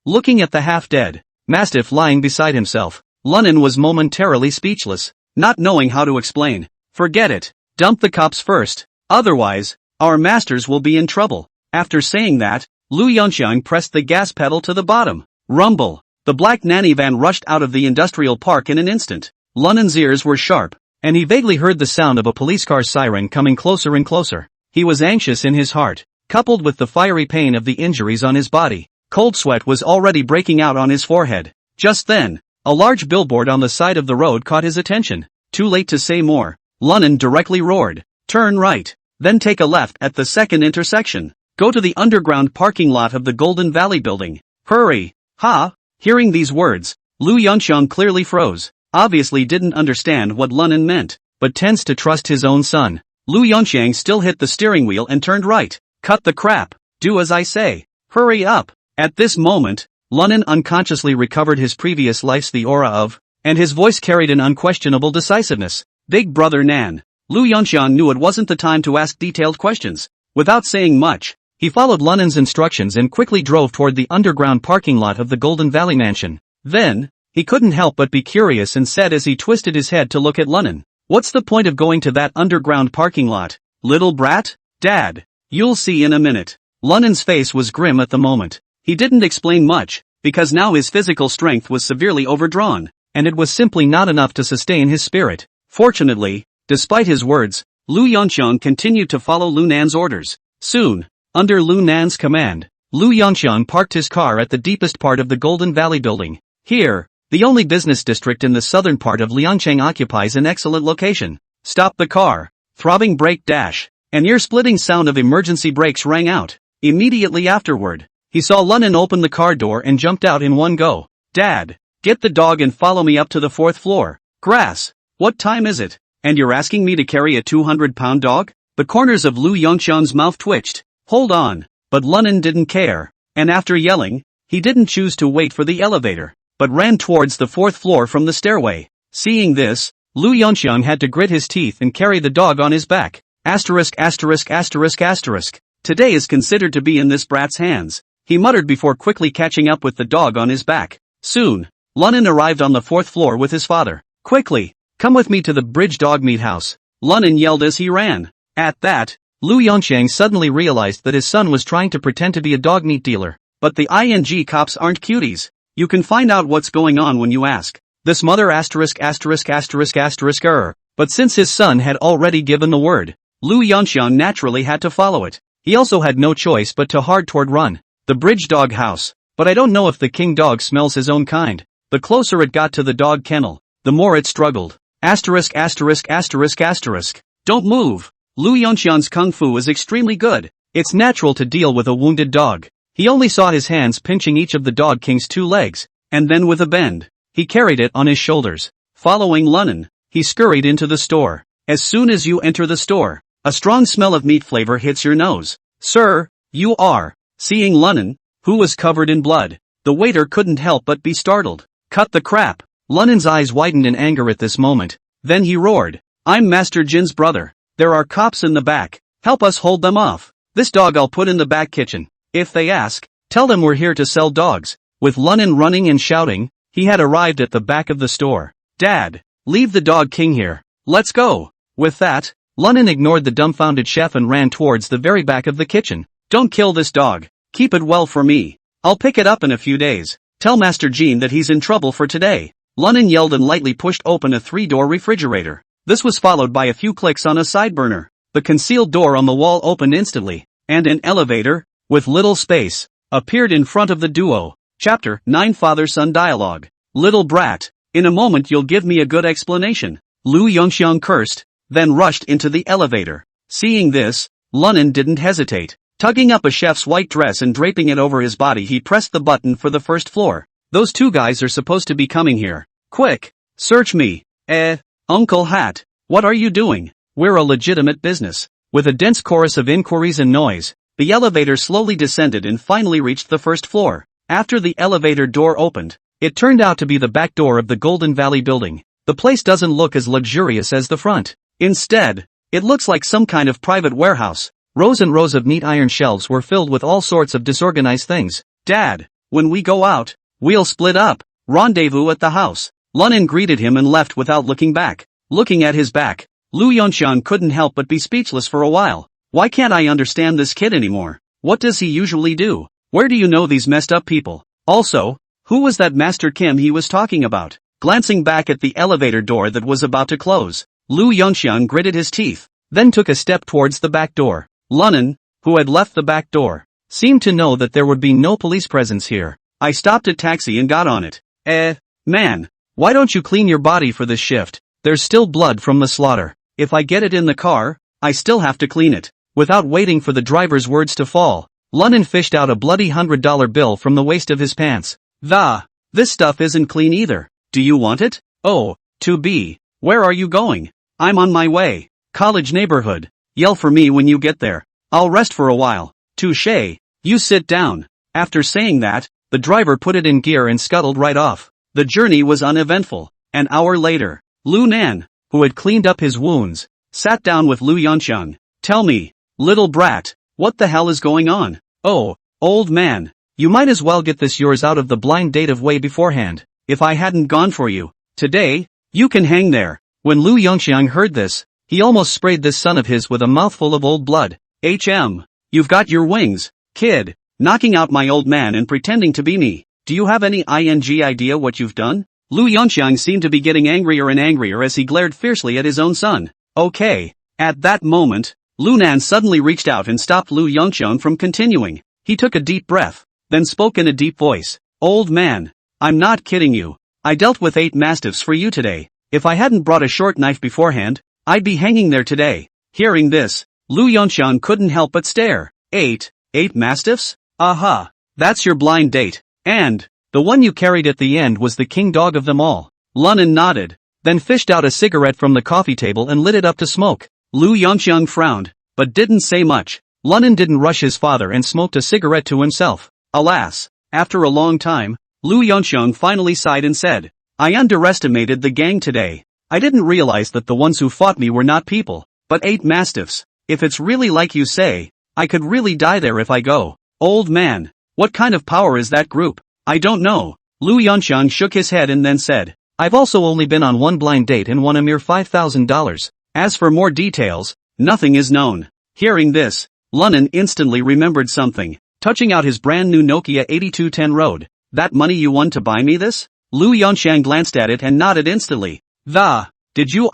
S1: Looking at the half-dead mastiff lying beside himself, Lunen was momentarily speechless, not knowing how to explain. "Forget it. Dump the cops first. Otherwise, our masters will be in trouble." After saying that, Lu Yunxiang pressed the gas pedal to the bottom. Rumble. The black nanny van rushed out of the industrial park in an instant. Lunen's ears were sharp, and he vaguely heard the sound of a police car siren coming closer and closer. He was anxious in his heart, coupled with the fiery pain of the injuries on his body. Cold sweat was already breaking out on his forehead. Just then, a large billboard on the side of the road caught his attention. Too late to say more. Lunen directly roared, "Turn right, then take a left at the second intersection. Go to the underground parking lot of the Golden Valley building. Hurry!" Ha! Hearing these words, Lu Yunxiang clearly froze. Obviously didn't understand what Lunen meant, but tends to trust his own son. Lu Yunxiang still hit the steering wheel and turned right. "Cut the crap. Do as I say. Hurry up." At this moment, Lunen unconsciously recovered his previous life's the aura of, and his voice carried an unquestionable decisiveness. "Big brother Nan." Lu Yunxiang knew it wasn't the time to ask detailed questions. Without saying much, he followed Lunen's instructions and quickly drove toward the underground parking lot of the Golden Valley mansion. Then, he couldn't help but be curious and said as he twisted his head to look at Lunen, "What's the point of going to that underground parking lot, little brat?" "Dad, you'll see in a minute." Lunen's face was grim at the moment. He didn't explain much, because now his physical strength was severely overdrawn, and it was simply not enough to sustain his spirit. Fortunately, despite his words, Lu Yunxiang continued to follow Lu Nan's orders. Soon, under Lu Nan's command, Lu Yunxiang parked his car at the deepest part of the Golden Valley building. Here, the only business district in the southern part of Liangcheng occupies an excellent location. Stop the car. Throbbing brake dash. An ear-splitting sound of emergency brakes rang out. Immediately afterward, he saw Lunen open the car door and jumped out in one go. "Dad, get the dog and follow me up to the 4th floor. Grass. What time is it? And you're asking me to carry a 200-pound dog?" The corners of Lu Yunxiang's mouth twitched. "Hold on." But Lunen didn't care, and after yelling, he didn't choose to wait for the elevator, but ran towards the 4th floor from the stairway. Seeing this, Lu Yunxiang had to grit his teeth and carry the dog on his back. Today is considered to be in this brat's hands, he muttered before quickly catching up with the dog on his back. Soon, Lunen arrived on the 4th floor with his father. "Quickly, Come with me to the bridge dog meat house, Lunan yelled as he ran. At that, Lu Yongxiang suddenly realized that his son was trying to pretend to be a dog meat dealer. But the ING cops aren't cuties. You can find out what's going on when you ask. This mother asterisk. But since his son had already given the word, Lu Yongxiang naturally had to follow it. He also had no choice but to hard toward run. The bridge dog house. But I don't know if the king dog smells his own kind. The closer it got to the dog kennel, the more it struggled. Asterisk. Don't move. Lu Yongxiang's kung fu is extremely good. It's natural to deal with a wounded dog. He only saw his hands pinching each of the dog king's 2 legs, and then with a bend, he carried it on his shoulders. Following Lunan, he scurried into the store. As soon as you enter the store, a strong smell of meat flavor hits your nose. Sir, you are. Seeing Lunan, who was covered in blood, the waiter couldn't help but be startled. Cut the crap. Lunan's eyes widened in anger at this moment. Then he roared. I'm Master Jin's brother. There are cops in the back. Help us hold them off. This dog I'll put in the back kitchen. If they ask, tell them we're here to sell dogs. With Lunan running and shouting, he had arrived at the back of the store. Dad, leave the dog king here. Let's go. With that, Lunan ignored the dumbfounded chef and ran towards the very back of the kitchen. Don't kill this dog. Keep it well for me. I'll pick it up in a few days. Tell Master Jin that he's in trouble for today. Lunan yelled and lightly pushed open a 3-door refrigerator. This was followed by a few clicks on a side burner. The concealed door on the wall opened instantly, and an elevator, with little space, appeared in front of the duo. Chapter 9 Father-Son Dialogue. Little brat, in a moment you'll give me a good explanation. Lu Yongxiang cursed, then rushed into the elevator. Seeing this, Lunan didn't hesitate. Tugging up a chef's white dress and draping it over his body, he pressed the button for the first floor. Those 2 guys are supposed to be coming here. Quick! Search me. Uncle Hat, what are you doing? We're a legitimate business. With a dense chorus of inquiries and noise, the elevator slowly descended and finally reached the first floor. After the elevator door opened, it turned out to be the back door of the Golden Valley building. The place doesn't look as luxurious as the front. Instead, it looks like some kind of private warehouse. Rows and rows of neat iron shelves were filled with all sorts of disorganized things. Dad, when we go out, we'll split up. Rendezvous at the house. Lunan greeted him and left without looking back. Looking at his back, Lu Yongxiang couldn't help but be speechless for a while. Why can't I understand this kid anymore? What does he usually do? Where do you know these messed up people? Also, who was that Master Kim he was talking about? Glancing back at the elevator door that was about to close, Lu Yongxiang gritted his teeth, then took a step towards the back door. Lunan, who had left the back door, seemed to know that there would be no police presence here. I stopped a taxi and got on it. Man, why don't you clean your body for this shift? There's still blood from the slaughter. If I get it in the car, I still have to clean it. Without waiting for the driver's words to fall, Lunan fished out a bloody $100 bill from the waist of his pants. This stuff isn't clean either. Do you want it? Oh, to be. Where are you going? I'm on my way. College neighborhood. Yell for me when you get there. I'll rest for a while. Touché. You sit down. After saying that, the driver put it in gear and scuttled right off. The journey was uneventful. An hour later, Lu Nan, who had cleaned up his wounds, sat down with Lu Yongxiang. Tell me, little brat, what the hell is going on? Oh, old man, you might as well get this yours out of the blind date of way beforehand. If I hadn't gone for you, today, you can hang there. When Lu Yongxiang heard this, he almost sprayed this son of his with a mouthful of old blood. You've got your wings, kid, knocking out my old man and pretending to be me. Do you have any idea what you've done? Lu Yongxiang seemed to be getting angrier and angrier as he glared fiercely at his own son. Okay. At that moment, Lu Nan suddenly reached out and stopped Lu Yongxiang from continuing. He took a deep breath, then spoke in a deep voice. Old man, I'm not kidding you. I dealt with 8 mastiffs for you today. If I hadn't brought a short knife beforehand, I'd be hanging there today. Hearing this, Lu Yongxiang couldn't help but stare. 8 mastiffs? Aha. That's your blind date. And the one you carried at the end was the king dog of them all. Lunan nodded, then fished out a cigarette from the coffee table and lit it up to smoke. Lu Yongxiang frowned, but didn't say much. Lunan didn't rush his father and smoked a cigarette to himself. Alas, after a long time, Lu Yongxiang finally sighed and said, I underestimated the gang today. I didn't realize that the ones who fought me were not people, but 8 mastiffs. If it's really like you say, I could really die there if I go. Old man, what kind of power is that group? I don't know. Lu Yongxiang shook his head and then said, I've also only been on one blind date and won a mere $5,000. As for more details, nothing is known. Hearing this, Lunan instantly remembered something, touching out his brand new Nokia 8210 Road. That money you won to buy me this? Lu Yongxiang glanced at it and nodded instantly. Did you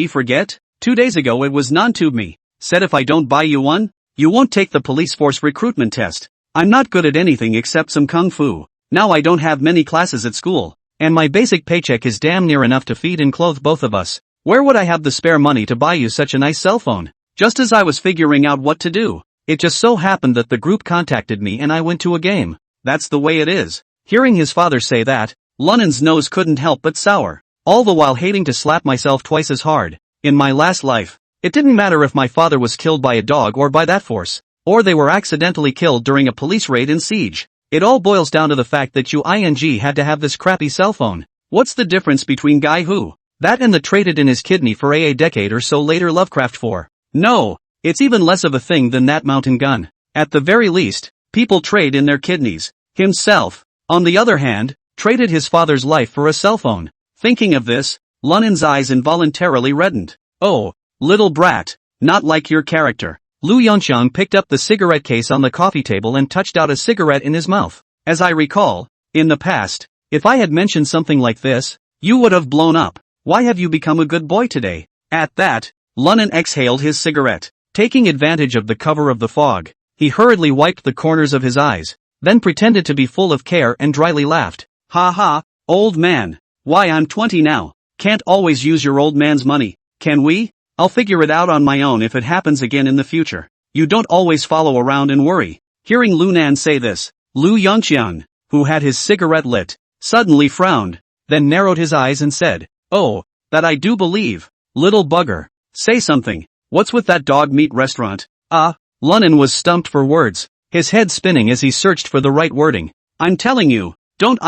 S1: forget? 2 days ago it was non-tube me. Said if I don't buy you one, you won't take the police force recruitment test. I'm not good at anything except some kung fu. Now I don't have many classes at school, and my basic paycheck is damn near enough to feed and clothe both of us. Where would I have the spare money to buy you such a nice cell phone? Just as I was figuring out what to do, it just so happened that the group contacted me and I went to a game. That's the way it is. Hearing his father say that, Lunan's nose couldn't help but sour, all the while hating to slap myself twice as hard. In my last life, it didn't matter if my father was killed by a dog or by that force, or they were accidentally killed during a police raid in siege. It all boils down to the fact that you had to have this crappy cell phone. What's the difference between guy who that and the traded in his kidney for a decade or so later Lovecraft for? No, it's even less of a thing than that mountain gun. At the very least, people trade in their kidneys. Himself, on the other hand, traded his father's life for a cell phone. Thinking of this, Lunan's eyes involuntarily reddened. Oh, little brat, not like your character. Lu Yongxiang picked up the cigarette case on the coffee table and touched out a cigarette in his mouth. As I recall, in the past, if I had mentioned something like this, you would have blown up. Why have you become a good boy today? At that, Lunan exhaled his cigarette. Taking advantage of the cover of the fog, he hurriedly wiped the corners of his eyes, then pretended to be full of care and dryly laughed. Ha ha, old man. Why I'm 20 now. Can't always use your old man's money, can we? I'll figure it out on my own if it happens again in the future. You don't always follow around and worry. Hearing Lunan say this, Lu Yongxiang, who had his cigarette lit, suddenly frowned, then narrowed his eyes and said, Oh, that I do believe. Little bugger. Say something. What's with that dog meat restaurant? Lunan was stumped for words, his head spinning as he searched for the right wording. I'm telling you, don't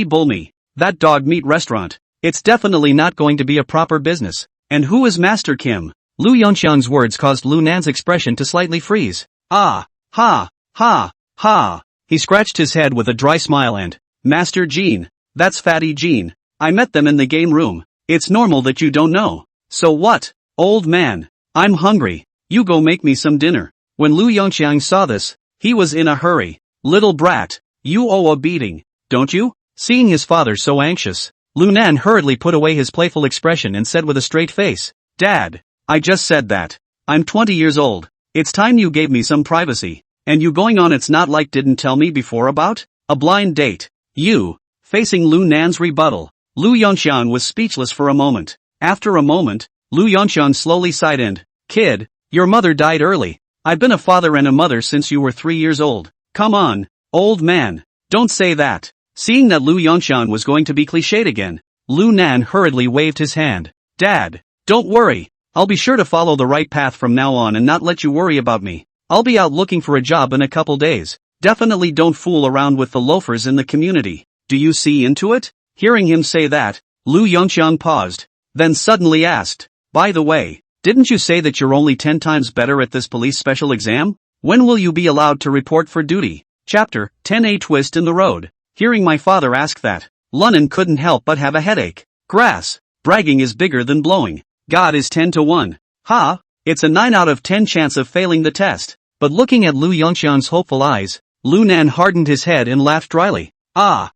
S1: bull me. That dog meat restaurant. It's definitely not going to be a proper business. And who is Master Kim? Lu Yongxiang's words caused Lunan's expression to slightly freeze. Ha, ha. He scratched his head with a dry smile and, Master Jean. That's Fatty Jean. I met them in the game room. It's normal that you don't know. So what? Old man. I'm hungry. You go make me some dinner. When Lu Yongxiang saw this, he was in a hurry. Little brat. You owe a beating, don't you? Seeing his father so anxious, Lunan hurriedly put away his playful expression and said with a straight face, Dad, I just said that. I'm 20 years old. It's time you gave me some privacy. And you going on it's not like didn't tell me before about a blind date. You. Facing Lunan's rebuttal, Lu Yongxiang was speechless for a moment. After a moment, Lu Yongxiang slowly sighed and, Kid, your mother died early. I've been a father and a mother since you were 3 years old. Come on, old man. Don't say that. Seeing that Lu Yongxiang was going to be cliched again, Lunan hurriedly waved his hand. Dad, don't worry. I'll be sure to follow the right path from now on and not let you worry about me. I'll be out looking for a job in a couple days. Definitely don't fool around with the loafers in the community. Do you see into it? Hearing him say that, Lu Yongxiang paused, then suddenly asked, By the way, didn't you say that you're only 10 times better at this police special exam? When will you be allowed to report for duty? Chapter 10. A twist in the road. Hearing my father ask that, Lunan couldn't help but have a headache. Grass. Bragging is bigger than blowing. God is 10 to 1. Ha, it's a 9 out of 10 chance of failing the test. But looking at Lu Yongxiang's hopeful eyes, Lunan hardened his head and laughed dryly. Ha,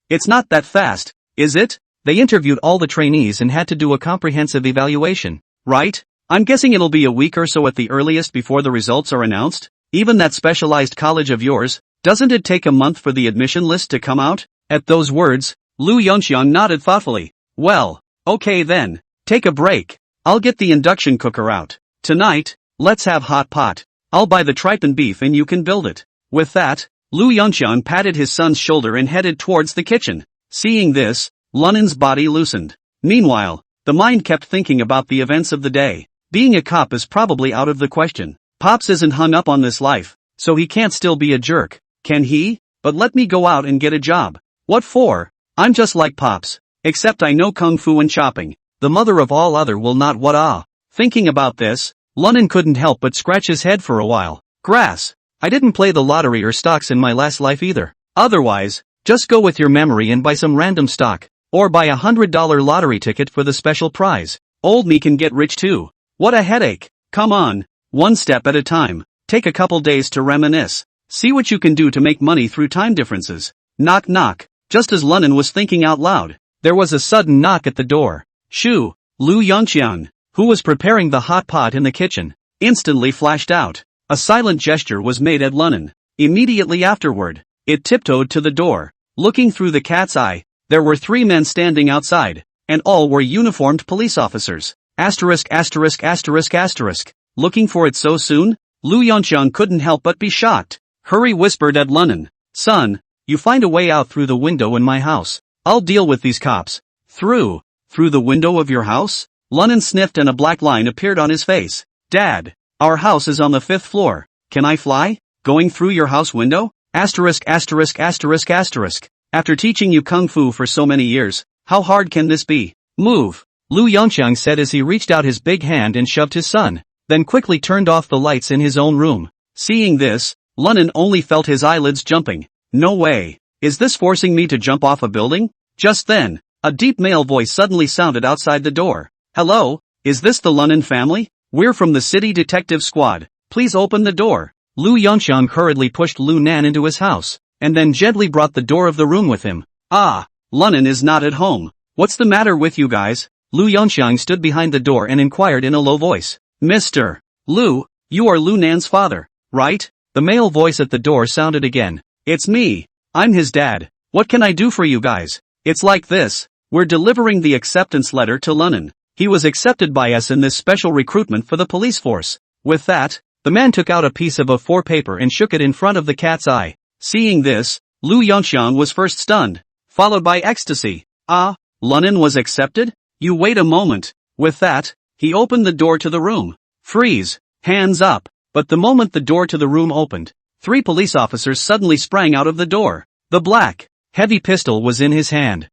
S1: it's not that fast, is it? They interviewed all the trainees and had to do a comprehensive evaluation, right? I'm guessing it'll be a week or so at the earliest before the results are announced? Even that specialized college of yours, doesn't it take a month for the admission list to come out? At those words, Lu Yongxiang nodded thoughtfully. Well, okay then, take a break. I'll get the induction cooker out. Tonight, let's have hot pot. I'll buy the tripe and beef and you can build it. With that, Lu Yongxiang patted his son's shoulder and headed towards the kitchen. Seeing this, Lunan's body loosened. Meanwhile, the mind kept thinking about the events of the day. Being a cop is probably out of the question. Pops isn't hung up on this life, so he can't still be a jerk, can he? But let me go out and get a job. What for? I'm just like Pops, except I know kung fu and chopping. The mother of all other will not what. Thinking about this, Lunan couldn't help but scratch his head for a while. Grass. I didn't play the lottery or stocks in my last life either. Otherwise, just go with your memory and buy some random stock. Or buy $100 lottery ticket for the special prize. Old me can get rich too. What a headache. Come on. One step at a time. Take a couple days to reminisce. See what you can do to make money through time differences. Knock knock. Just as Lunan was thinking out loud, there was a sudden knock at the door. Shoo, Lu Yongqian, who was preparing the hot pot in the kitchen, instantly flashed out. A silent gesture was made at Lunan. Immediately afterward, it tiptoed to the door. Looking through the cat's eye, there were 3 men standing outside, and all were uniformed police officers. Asterisk asterisk asterisk asterisk. Looking for it so soon? Lu Yongqian couldn't help but be shocked. Hurry whispered at Lunan. Son, you find a way out through the window in my house. I'll deal with these cops. Through the window of your house? Lunan sniffed and a black line appeared on his face. Dad, our house is on the 5th floor. Can I fly? Going through your house window? Asterisk asterisk asterisk asterisk. After teaching you kung fu for so many years, how hard can this be? Move, Lu Yongqian said as he reached out his big hand and shoved his son, then quickly turned off the lights in his own room. Seeing this, Lunan only felt his eyelids jumping. No way. Is this forcing me to jump off a building? Just then, a deep male voice suddenly sounded outside the door. Hello, is this the Lunan family? We're from the city detective squad. Please open the door. Lu Yongqian hurriedly pushed Lu Nan into his house, and then gently brought the door of the room with him. Ah, Lunan is not at home. What's the matter with you guys? Lu Yongqian stood behind the door and inquired in a low voice. Mr. Lu, you are Lu Nan's father, right? The male voice at the door sounded again. It's me. I'm his dad. What can I do for you guys? It's like this. We're delivering the acceptance letter to Lunan. He was accepted by us in this special recruitment for the police force. With that, the man took out a piece of A4 paper and shook it in front of the cat's eye. Seeing this, Lu Yongqian was first stunned, followed by ecstasy. Ah, Lunan was accepted? You wait a moment. With that, he opened the door to the room. Freeze, hands up. But the moment the door to the room opened, 3 police officers suddenly sprang out of the door. The black, heavy pistol was in his hand.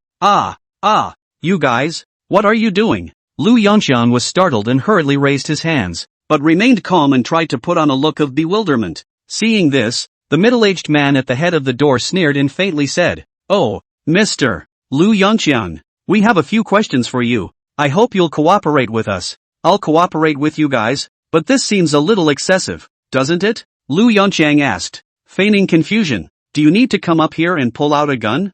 S1: You guys, what are you doing? Lu Yongqian was startled and hurriedly raised his hands, but remained calm and tried to put on a look of bewilderment. Seeing this, the middle-aged man at the head of the door sneered and faintly said, Oh, Mr. Lu Yongqian, we have a few questions for you. I hope you'll cooperate with us. I'll cooperate with you guys, but this seems a little excessive, doesn't it? Lu Yongqian asked, feigning confusion. Do you need to come up here and pull out a gun?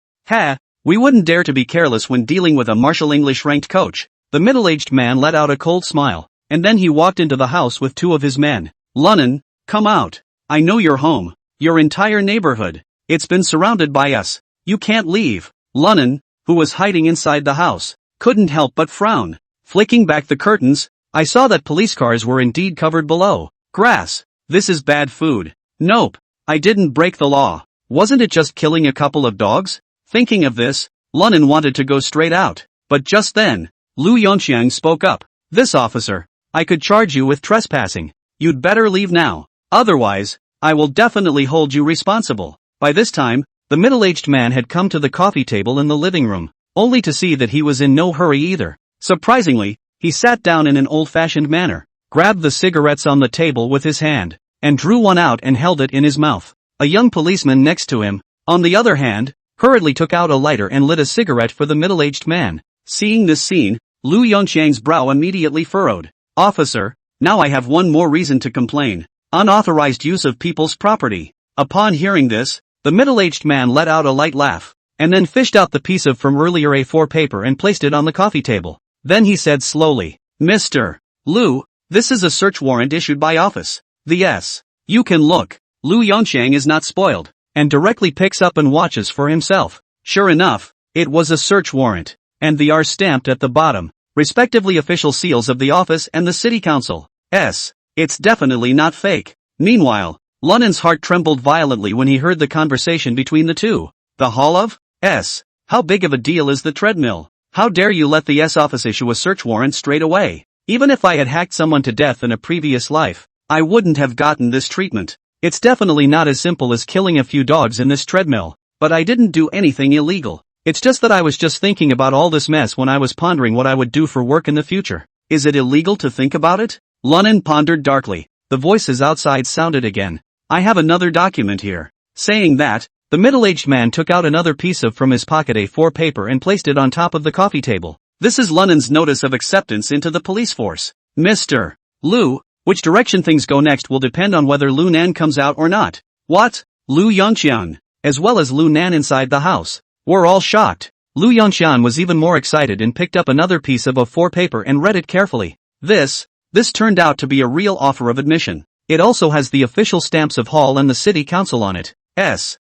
S1: We wouldn't dare to be careless when dealing with a martial English ranked coach. The middle-aged man let out a cold smile, and then he walked into the house with 2 of his men. Lunan, come out. I know your home. Your entire neighborhood. It's been surrounded by us. You can't leave. Lunan, who was hiding inside the house, couldn't help but frown. Flicking back the curtains, I saw that police cars were indeed covered below. Grass. This is bad food. Nope. I didn't break the law. Wasn't it just killing a couple of dogs? Thinking of this, Lunan wanted to go straight out. But just then, Lu Yongqian spoke up. This officer, I could charge you with trespassing. You'd better leave now. Otherwise, I will definitely hold you responsible. By this time, the middle-aged man had come to the coffee table in the living room, only to see that he was in no hurry either. Surprisingly, he sat down in an old-fashioned manner, grabbed the cigarettes on the table with his hand, and drew one out and held it in his mouth. A young policeman next to him, on the other hand, hurriedly took out a lighter and lit a cigarette for the middle-aged man. Seeing this scene, Lu Yongqian's brow immediately furrowed. Officer, now I have one more reason to complain. Unauthorized use of people's property. Upon hearing this, the middle-aged man let out a light laugh, and then fished out the piece of from earlier A4 paper and placed it on the coffee table. Then he said slowly, Mr. Lu, this is a search warrant issued by office. You can look. Lu Yongqian is not spoiled, and directly picks up and watches for himself. Sure enough, it was a search warrant, and the R stamped at the bottom, respectively official seals of the office and the city council. It's definitely not fake. Meanwhile, Lunan's heart trembled violently when he heard the conversation between the two. The Hall of S. How big of a deal is the treadmill? How dare you let the S office issue a search warrant straight away? Even if I had hacked someone to death in a previous life, I wouldn't have gotten this treatment. It's definitely not as simple as killing a few dogs in this treadmill, but I didn't do anything illegal. It's just that I was just thinking about all this mess when I was pondering what I would do for work in the future. Is it illegal to think about it? Lunan pondered darkly. The voices outside sounded again. I have another document here. Saying that, The middle-aged man took out another piece from his pocket A4 paper and placed it on top of the coffee table. This is Lunan's notice of acceptance into the police force. Mr. Lu, which direction things go next will depend on whether Lu Nan comes out or not. What? Lu Yongxian, as well as Lu Nan inside the house, were all shocked. Lu Yongxian was even more excited and picked up another piece of A4 paper and read it carefully. This turned out to be a real offer of admission. It also has the official stamps of Hall and the city council on it.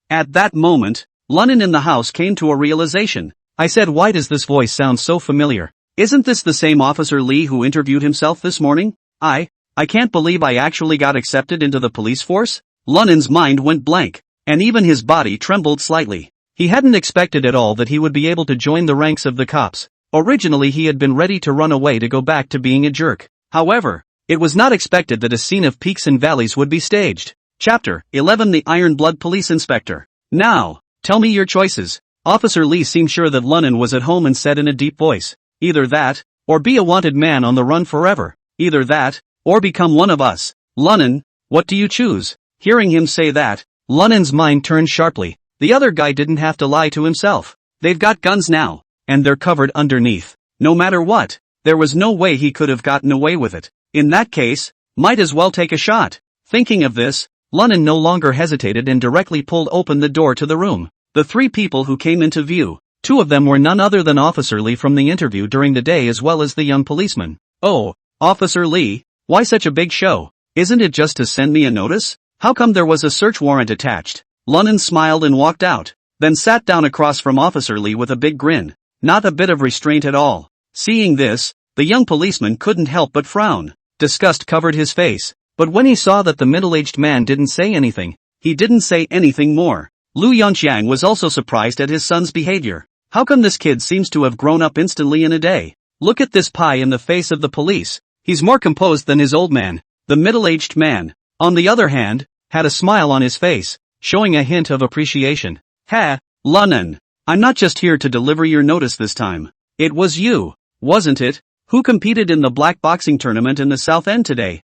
S1: At that moment, Lunan in the house came to a realization. I said, why does this voice sound so familiar? Isn't this the same Officer Lee who interviewed himself this morning? I can't believe I actually got accepted into the police force? Lunan's mind went blank, and even his body trembled slightly. He hadn't expected at all that he would be able to join the ranks of the cops. Originally he had been ready to run away to go back to being a jerk. However, it was not expected that a scene of peaks and valleys would be staged. Chapter 11 The Iron Blood Police Inspector. Now, tell me your choices. Officer Lee seemed sure that Lunan was at home and said in a deep voice, either that, or be a wanted man on the run forever. Either that, or become one of us. Lunan, what do you choose? Hearing him say that, Lunan's mind turned sharply. The other guy didn't have to lie to himself. They've got guns now, and they're covered underneath. No matter what, there was no way he could have gotten away with it. In that case, might as well take a shot. Thinking of this, Lunan no longer hesitated and directly pulled open the door to the room. The three people who came into view, two of them were none other than Officer Lee from the interview during the day as well as the young policeman. Oh, Officer Lee, why such a big show? Isn't it just to send me a notice? How come there was a search warrant attached? Lunan smiled and walked out, then sat down across from Officer Lee with a big grin. Not a bit of restraint at all. Seeing this, the young policeman couldn't help but frown. Disgust covered his face, but when he saw that the middle-aged man didn't say anything, he didn't say anything more. Lu Yongxiang was also surprised at his son's behavior. How come this kid seems to have grown up instantly in a day? Look at this pie in the face of the police. He's more composed than his old man. The middle-aged man, on the other hand, had a smile on his face, showing a hint of appreciation. Ha, Lunan, I'm not just here to deliver your notice this time. It was you, wasn't it, who competed in the black boxing tournament in the South End today?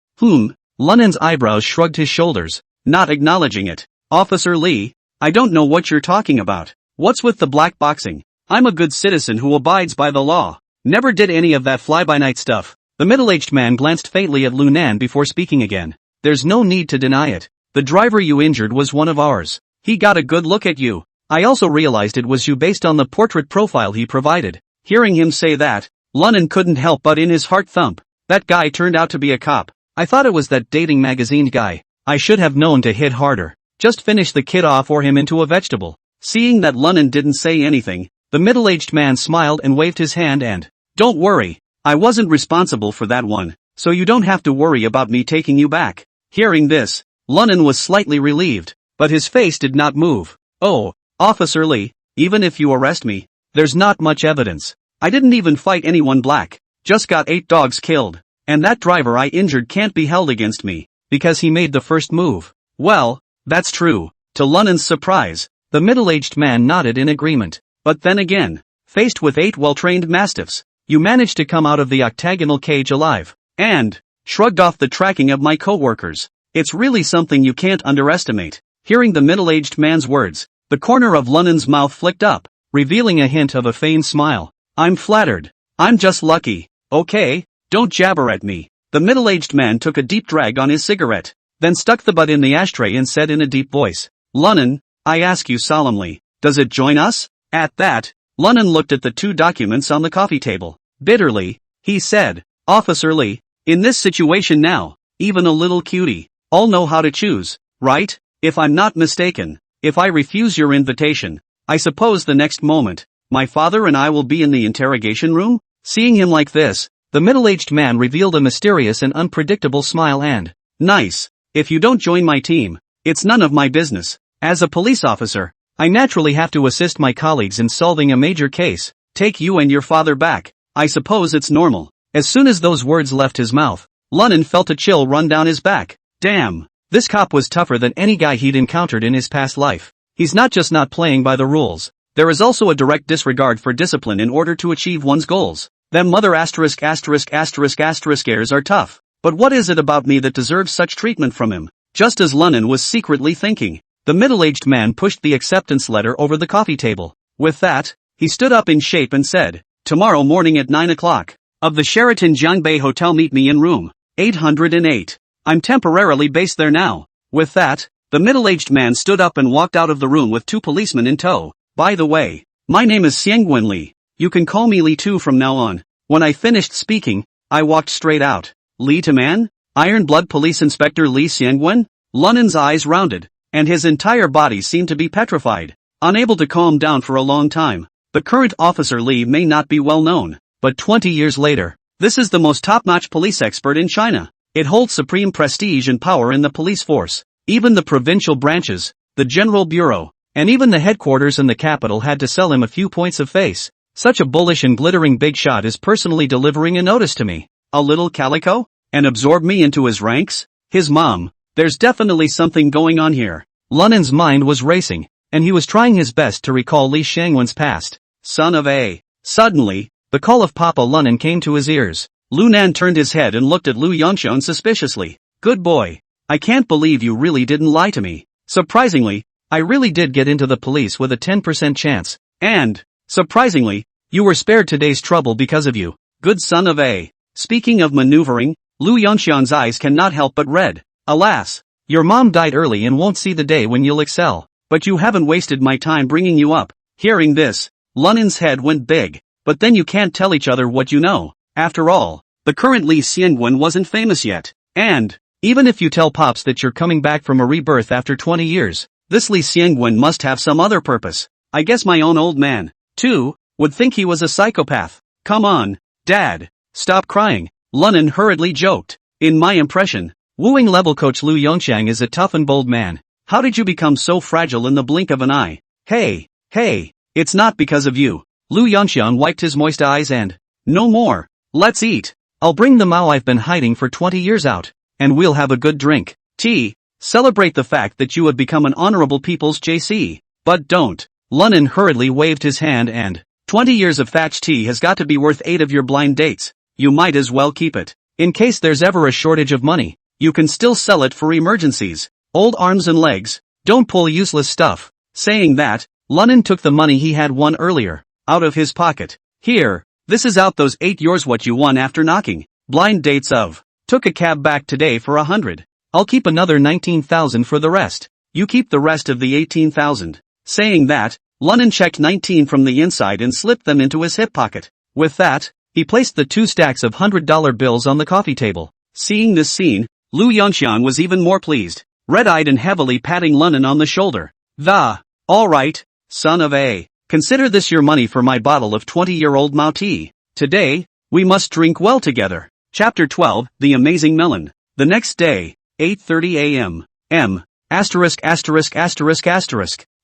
S1: Lunan's eyebrows shrugged his shoulders, not acknowledging it. Officer Lee, I don't know what you're talking about. What's with the black boxing? I'm a good citizen who abides by the law. Never did any of that fly-by-night stuff. The middle-aged man glanced faintly at Lunan before speaking again. There's no need to deny it. The driver you injured was one of ours. He got a good look at you. I also realized it was you based on the portrait profile he provided. Hearing him say that, Lunan couldn't help but in his heart thump. That guy turned out to be a cop. I thought it was that dating magazine guy. I should have known to hit harder. Just finish the kid off or him into a vegetable. Seeing that Lunan didn't say anything, the middle-aged man smiled and waved his hand and, don't worry, I wasn't responsible for that one, so you don't have to worry about me taking you back. Hearing this, Lunan was slightly relieved, but his face did not move. Oh, Officer Lee, even if you arrest me, there's not much evidence. I didn't even fight anyone black, just got 8 dogs killed, and that driver I injured can't be held against me, because he made the first move. Well, that's true. To Lunan's surprise, the middle-aged man nodded in agreement. But then again, faced with 8 well-trained mastiffs, you managed to come out of the octagonal cage alive, and shrugged off the tracking of my co-workers. It's really something you can't underestimate. Hearing the middle-aged man's words, the corner of Lunan's mouth flicked up, revealing a hint of a feigned smile. I'm flattered. I'm just lucky. Okay, don't jabber at me. The middle-aged man took a deep drag on his cigarette, then stuck the butt in the ashtray and said in a deep voice, Lunan, I ask you solemnly, does it join us? At that, Lunan looked at the 2 documents on the coffee table. Bitterly, he said, Officer Lee, in this situation now, even a little cutie, all know how to choose, right? If I'm not mistaken, if I refuse your invitation, I suppose the next moment, my father and I will be in the interrogation room? Seeing him like this, the middle-aged man revealed a mysterious and unpredictable smile and, nice. If you don't join my team, it's none of my business. As a police officer, I naturally have to assist my colleagues in solving a major case. Take you and your father back. I suppose it's normal. As soon as those words left his mouth, Lunan felt a chill run down his back. Damn, this cop was tougher than any guy he'd encountered in his past life. He's not just not playing by the rules. There is also a direct disregard for discipline in order to achieve one's goals. Them mother asterisk airs are tough. But what is it about me that deserves such treatment from him? Just as Lunan was secretly thinking, The middle-aged man pushed the acceptance letter over the coffee table. With that, he stood up in shape and said, "Tomorrow morning at 9 o'clock. Of the Sheraton Jiangbei Hotel, meet me in room 808. I'm temporarily based there now." With that, the middle-aged man stood up and walked out of the room with 2 policemen in tow. "By the way, my name is Xiangwen Li. You can call me Li too from now on." When I finished speaking, I walked straight out. "Li to man? Iron Blood Police Inspector Li Xiangwen?" Lunen's eyes rounded, and his entire body seemed to be petrified, unable to calm down for a long time. The current officer Li may not be well known, but 20 years later, this is the most top-notch police expert in China. It holds supreme prestige and power in the police force. Even the provincial branches, the General Bureau, and even the headquarters in the capital had to sell him a few points of face. Such a bullish and glittering big shot is personally delivering a notice to me. A little calico? And absorb me into his ranks? His mom. There's definitely something going on here. Lunen's mind was racing, and he was trying his best to recall Li Xiangwen's past. Son of a. Suddenly, the call of Papa Lunen came to his ears. Lu Nan turned his head and looked at Lu Yongxian suspiciously. "Good boy. I can't believe you really didn't lie to me. Surprisingly, I really did get into the police with a 10% chance. And, surprisingly, you were spared today's trouble because of you. Good son of a." Speaking of maneuvering, Lu Yongxian's eyes cannot help but red. "Alas, your mom died early and won't see the day when you'll excel. But you haven't wasted my time bringing you up." Hearing this, Lunen's head went big. "But then you can't tell each other what you know. After all, the current Li Xiangwen wasn't famous yet. And, even if you tell Pops that you're coming back from a rebirth after 20 years, this Li Xiangwen must have some other purpose. I guess my own old man, too, would think he was a psychopath." "Come on, Dad. Stop crying," Lunen hurriedly joked. "In my impression, wooing level coach Lu Yongxiang is a tough and bold man. How did you become so fragile in the blink of an eye?" Hey, it's not because of you." Lu Yongxiang wiped his moist eyes and, "No more. Let's eat. I'll bring the Mao I've been hiding for 20 years out, and we'll have a good drink. Tea. Celebrate the fact that you have become an honorable people's JC. But don't." Lunen hurriedly waved his hand and, 20 years of thatch tea has got to be worth 8 of your blind dates. You might as well keep it. In case there's ever a shortage of money, you can still sell it for emergencies. Old arms and legs, don't pull useless stuff." Saying that, Lunen took the money he had won earlier, out of his pocket. "Here, this is out those 8 yours what you won after knocking. Blind dates of. Took a cab back today for 100. I'll keep another 19,000 for the rest. You keep the rest of the 18,000. Saying that, Lunen checked 19 from the inside and slipped them into his hip pocket. With that, he placed the 2 stacks of $100 bills on the coffee table. Seeing this scene, Lu Yongxian was even more pleased, red-eyed and heavily patting Lunen on the shoulder. All right, son of a. Consider this your money for my bottle of 20-year-old Mao tea. Today, we must drink well together." Chapter 12, The Amazing Melon. The next day, 8:30 a.m.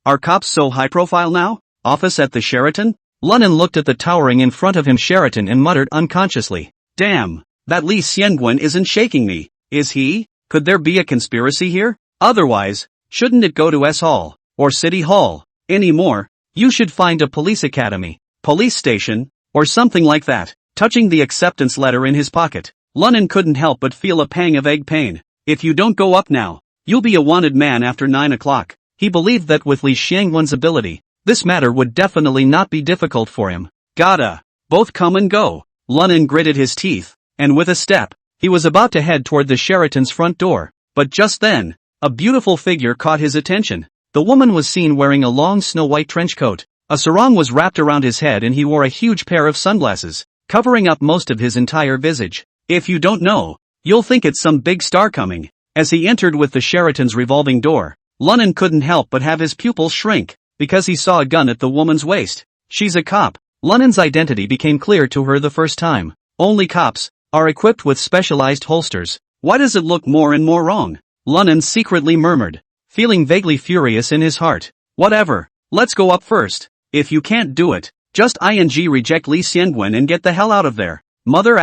S1: Are cops so high profile now? Office at the Sheraton? Lunen looked at the towering in front of him Sheraton and muttered unconsciously. "Damn, that Li Xiangwen isn't shaking me, is he? Could there be a conspiracy here? Otherwise, shouldn't it go to S Hall, or City Hall, anymore? You should find a police academy, police station, or something like that." Touching the acceptance letter in his pocket, Lunen couldn't help but feel a pang of egg pain. If you don't go up now, you'll be a wanted man after 9 o'clock. He believed that with Li Xiangwen's ability, this matter would definitely not be difficult for him. Gotta both come and go. Lunen gritted his teeth, and with a step, he was about to head toward the Sheraton's front door. But just then, a beautiful figure caught his attention. The woman was seen wearing a long snow-white trench coat. A sarong was wrapped around his head and he wore a huge pair of sunglasses, covering up most of his entire visage. If you don't know, you'll think it's some big star coming. As he entered with the Sheraton's revolving door, Lunen couldn't help but have his pupils shrink, because he saw a gun at the woman's waist. She's a cop. Lunen's identity became clear to her the first time. Only cops are equipped with specialized holsters. Why does it look more and more wrong? Lunen secretly murmured, feeling vaguely furious in his heart. Whatever, let's go up first. If you can't do it, just reject Li Xiangwen and get the hell out of there. Mother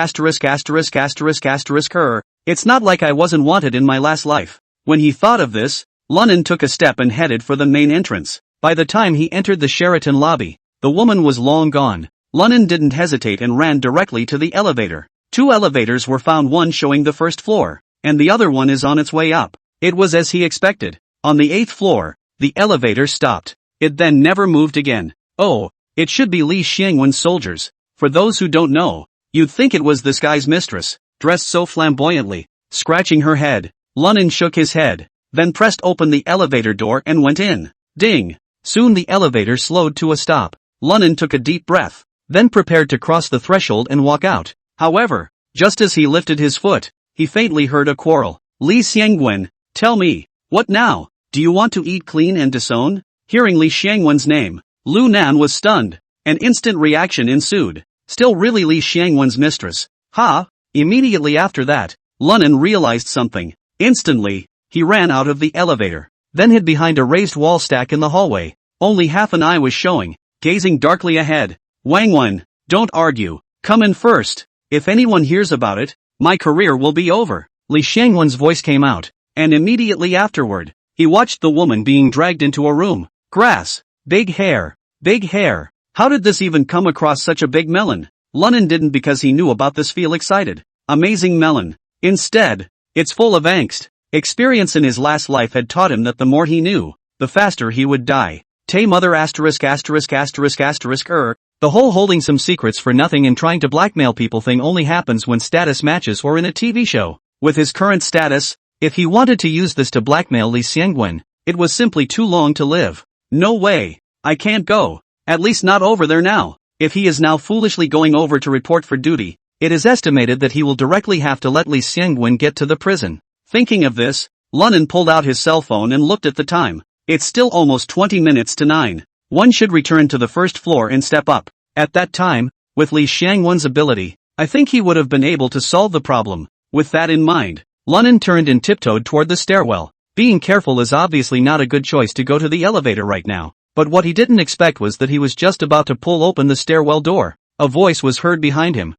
S1: her. It's not like I wasn't wanted in my last life. When he thought of this, Lunen took a step and headed for the main entrance. By the time he entered the Sheraton lobby, the woman was long gone. Lunen didn't hesitate and ran directly to the elevator. 2 elevators were found, one showing the first floor, and the other one is on its way up. It was as he expected. On the 8th floor, the elevator stopped. It then never moved again. Oh, it should be Li Xiangwen's soldiers. For those who don't know, you'd think it was this guy's mistress, dressed so flamboyantly. Scratching her head, Lunan shook his head, then pressed open the elevator door and went in. Ding! Soon the elevator slowed to a stop. Lunan took a deep breath, then prepared to cross the threshold and walk out. However, just as he lifted his foot, he faintly heard a quarrel. Li Xiangwen, tell me, what now? Do you want to eat clean and disown? Hearing Li Xiangwen's name, Lu Nan was stunned. An instant reaction ensued. Still really Li Xiangwen's mistress? Ha! Immediately after that, Lunan realized something. Instantly, he ran out of the elevator, then hid behind a raised wall stack in the hallway. Only half an eye was showing, gazing darkly ahead. Wangwen, don't argue, come in first. If anyone hears about it, my career will be over. Li Xiangwen's voice came out, and immediately afterward, he watched the woman being dragged into a room. Grass, big hair, big hair. How did this even come across such a big melon? Lunan didn't because he knew about this feel excited. Amazing melon. Instead, it's full of angst. Experience in his last life had taught him that the more he knew, the faster he would die. Tay mother asterisk. The whole holding some secrets for nothing and trying to blackmail people thing only happens when status matches or in a TV show. With his current status, if he wanted to use this to blackmail Li Xiangwen, it was simply too long to live. No way. I can't go. At least not over there now. If he is now foolishly going over to report for duty, it is estimated that he will directly have to let Li Xiangwen get to the prison. Thinking of this, Lunan pulled out his cell phone and looked at the time. It's still almost 20 minutes to 9. One should return to the first floor and step up. At that time, with Li Xiangwen's ability, I think he would have been able to solve the problem. With that in mind, Lunan turned and tiptoed toward the stairwell. Being careful is obviously not a good choice to go to the elevator right now, but what he didn't expect was that he was just about to pull open the stairwell door. A voice was heard behind him.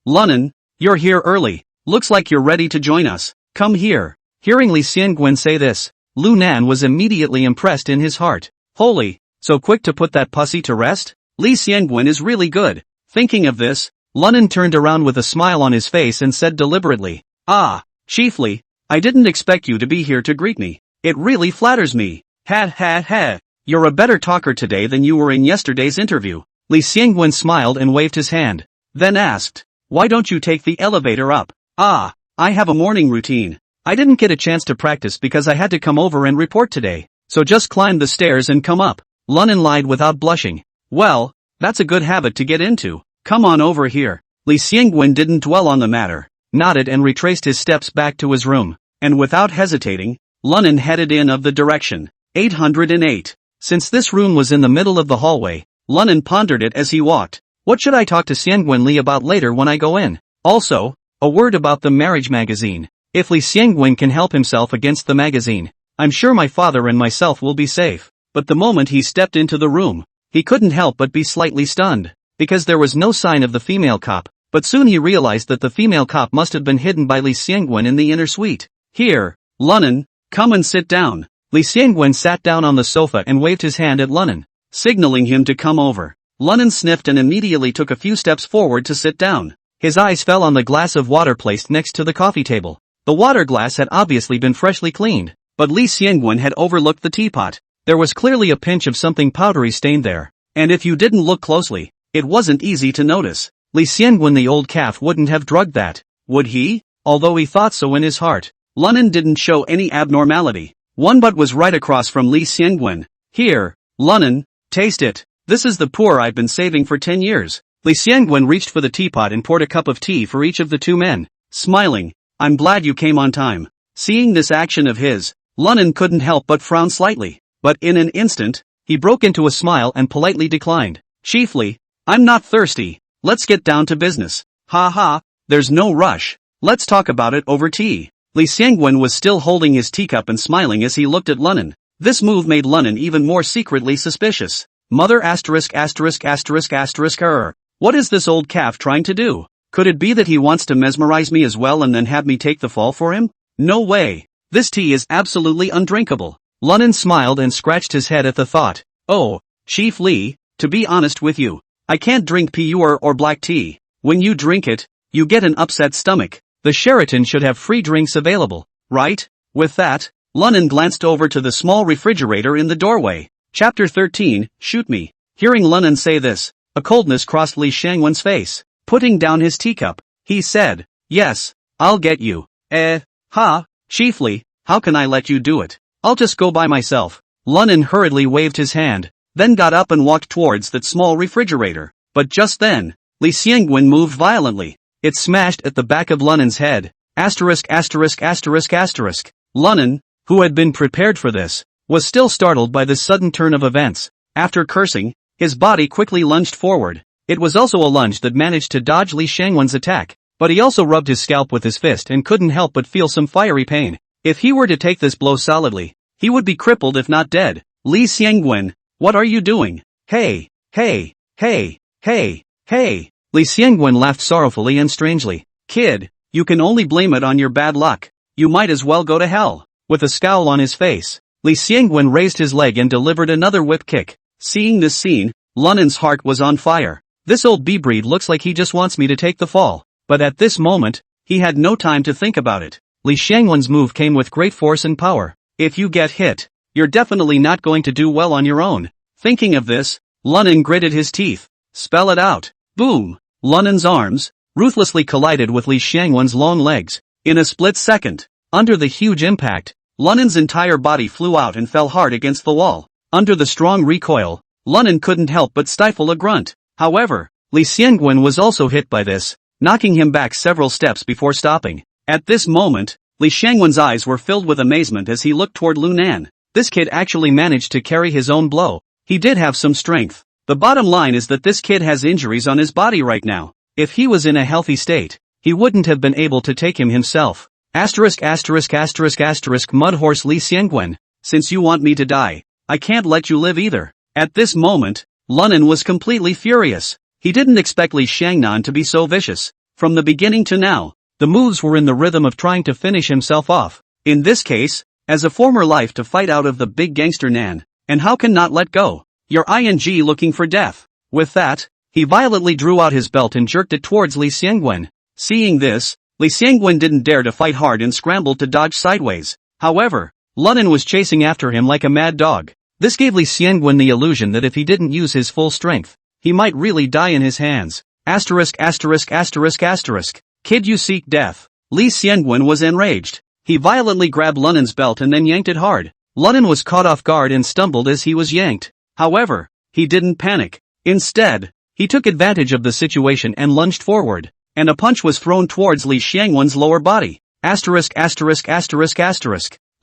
S1: Lunan, you're here early. Looks like you're ready to join us. Come here. Hearing Li Xiangwen say this, Lu Nan was immediately impressed in his heart. Holy, so quick to put that pussy to rest? Li Xiangwen is really good. Thinking of this, Lunan turned around with a smile on his face and said deliberately, Ah, Chief Li, I didn't expect you to be here to greet me. It really flatters me. Ha. You're a better talker today than you were in yesterday's interview. Li Xiangwen smiled and waved his hand. Then asked, why don't you take the elevator up? Ah, I have a morning routine. I didn't get a chance to practice because I had to come over and report today. So just climb the stairs and come up. Lunan lied without blushing. Well, that's a good habit to get into. Come on over here. Li Xiangwen didn't dwell on the matter, nodded and retraced his steps back to his room. And without hesitating, Lunan headed in of the direction. 808. Since this room was in the middle of the hallway, Lunan pondered it as he walked. What should I talk to Xiangwen Li about later when I go in? Also, a word about the marriage magazine. If Li Xiangwen can help himself against the magazine, I'm sure my father and myself will be safe. But the moment he stepped into the room, he couldn't help but be slightly stunned, because there was no sign of the female cop, but soon he realized that the female cop must have been hidden by Li Xiangwen in the inner suite. Here, Lunan, come and sit down. Li Xiangwen sat down on the sofa and waved his hand at Lunan, signaling him to come over. Lunan sniffed and immediately took a few steps forward to sit down. His eyes fell on the glass of water placed next to the coffee table. The water glass had obviously been freshly cleaned, but Li Xiangwen had overlooked the teapot. There was clearly a pinch of something powdery stained there, and if you didn't look closely, it wasn't easy to notice. Li Xiangwen the old calf wouldn't have drugged that, would he? Although he thought so in his heart, Lunan didn't show any abnormality. One butt was right across from Li Xiangwen. Here, Lunan, taste it. This is the pour I've been saving for 10 years. Li Xiangwen reached for the teapot and poured a cup of tea for each of the two men. Smiling, I'm glad you came on time. Seeing this action of his, Lunan couldn't help but frown slightly. But in an instant, he broke into a smile and politely declined. Chief Li, I'm not thirsty. Let's get down to business. Ha, there's no rush. Let's talk about it over tea. Li Xiangwen was still holding his teacup and smiling as he looked at Lunan. This move made Lunan even more secretly suspicious. Mother asterisk. What is this old calf trying to do? Could it be that he wants to mesmerize me as well and then have me take the fall for him? No way. This tea is absolutely undrinkable. Lunan smiled and scratched his head at the thought. Oh, Chief Li, to be honest with you, I can't drink pure or black tea. When you drink it, you get an upset stomach. The Sheraton should have free drinks available, right? With that, Lunan glanced over to the small refrigerator in the doorway. Chapter 13, Shoot Me. Hearing Lunan say this, a coldness crossed Li Xiangwen's face. Putting down his teacup, he said, yes, I'll get you. Chiefly, how can I let you do it? I'll just go by myself. Lunan hurriedly waved his hand, then got up and walked towards that small refrigerator. But just then, Li Xiangwen moved violently. It smashed at the back of Lunan's head. Lunan, who had been prepared for this, was still startled by this sudden turn of events. After cursing, his body quickly lunged forward. It was also a lunge that managed to dodge Li Xiangwen's attack, but he also rubbed his scalp with his fist and couldn't help but feel some fiery pain. If he were to take this blow solidly, he would be crippled if not dead. Li Xiangwen, what are you doing? Hey. Li Xiangwen laughed sorrowfully and strangely. Kid, you can only blame it on your bad luck. You might as well go to hell. With a scowl on his face, Li Xiangwen raised his leg and delivered another whip kick. Seeing this scene, Lunan's heart was on fire. This old B-breed looks like he just wants me to take the fall. But at this moment, he had no time to think about it. Li Xiangwen's move came with great force and power. If you get hit, you're definitely not going to do well on your own. Thinking of this, Lunan gritted his teeth. Spell it out. Boom! Lunan's arms ruthlessly collided with Li Xiangwen's long legs. In a split second, under the huge impact, Lunan's entire body flew out and fell hard against the wall. Under the strong recoil, Lunan couldn't help but stifle a grunt. However, Li Xiangwen was also hit by this, knocking him back several steps before stopping. At this moment, Li Xiangwen's eyes were filled with amazement as he looked toward Lunan. This kid actually managed to carry his own blow. He did have some strength. The bottom line is that this kid has injuries on his body right now. If he was in a healthy state, he wouldn't have been able to take him himself. Mudhorse Li Xiangwen, since you want me to die, I can't let you live either. At this moment, Lunan was completely furious. He didn't expect Li Xiangnan to be so vicious. From the beginning to now, the moves were in the rhythm of trying to finish himself off. In this case, as a former life to fight out of the big gangster Nan, and how can not let go? You're looking for death. With that, he violently drew out his belt and jerked it towards Li Xiangwen. Seeing this, Li Xiangwen didn't dare to fight hard and scrambled to dodge sideways. However, Lunan was chasing after him like a mad dog. This gave Li Xiangwen the illusion that if he didn't use his full strength, he might really die in his hands. Kid, you seek death. Li Xiangwen was enraged. He violently grabbed Lunan's belt and then yanked it hard. Lunan was caught off guard and stumbled as he was yanked. However, he didn't panic. Instead, he took advantage of the situation and lunged forward, and a punch was thrown towards Li Xiangwen's lower body.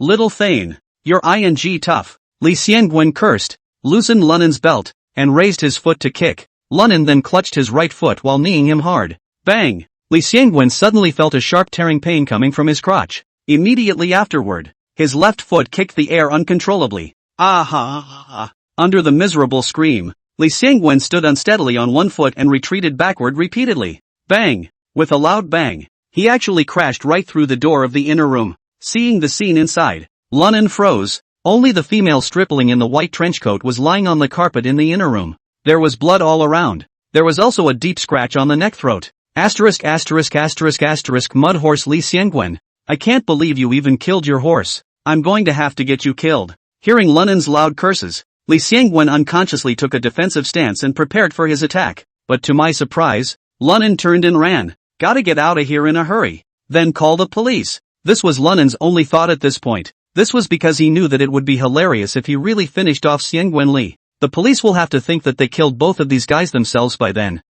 S1: Little Thane, you're tough. Li Xiangwen cursed, loosened Lunan's belt, and raised his foot to kick. Lunan then clutched his right foot while kneeing him hard. Bang! Li Xiangwen suddenly felt a sharp tearing pain coming from his crotch. Immediately afterward, his left foot kicked the air uncontrollably. Under the miserable scream, Li Xiangwen stood unsteadily on one foot and retreated backward repeatedly. Bang! With a loud bang, he actually crashed right through the door of the inner room. Seeing the scene inside, Lunan froze. Only the female stripling in the white trenchcoat was lying on the carpet in the inner room. There was blood all around. There was also a deep scratch on the neck throat. Mudhorse Li Xiangwen, I can't believe you even killed your horse. I'm going to have to get you killed. Hearing Lunan's loud curses, Li Xiangwen unconsciously took a defensive stance and prepared for his attack. But to my surprise, Lunan turned and ran. Gotta get out of here in a hurry. Then call the police. This was Lunan's only thought at this point. This was because he knew that it would be hilarious if he really finished off Xiangwen Li. The police will have to think that they killed both of these guys themselves by then.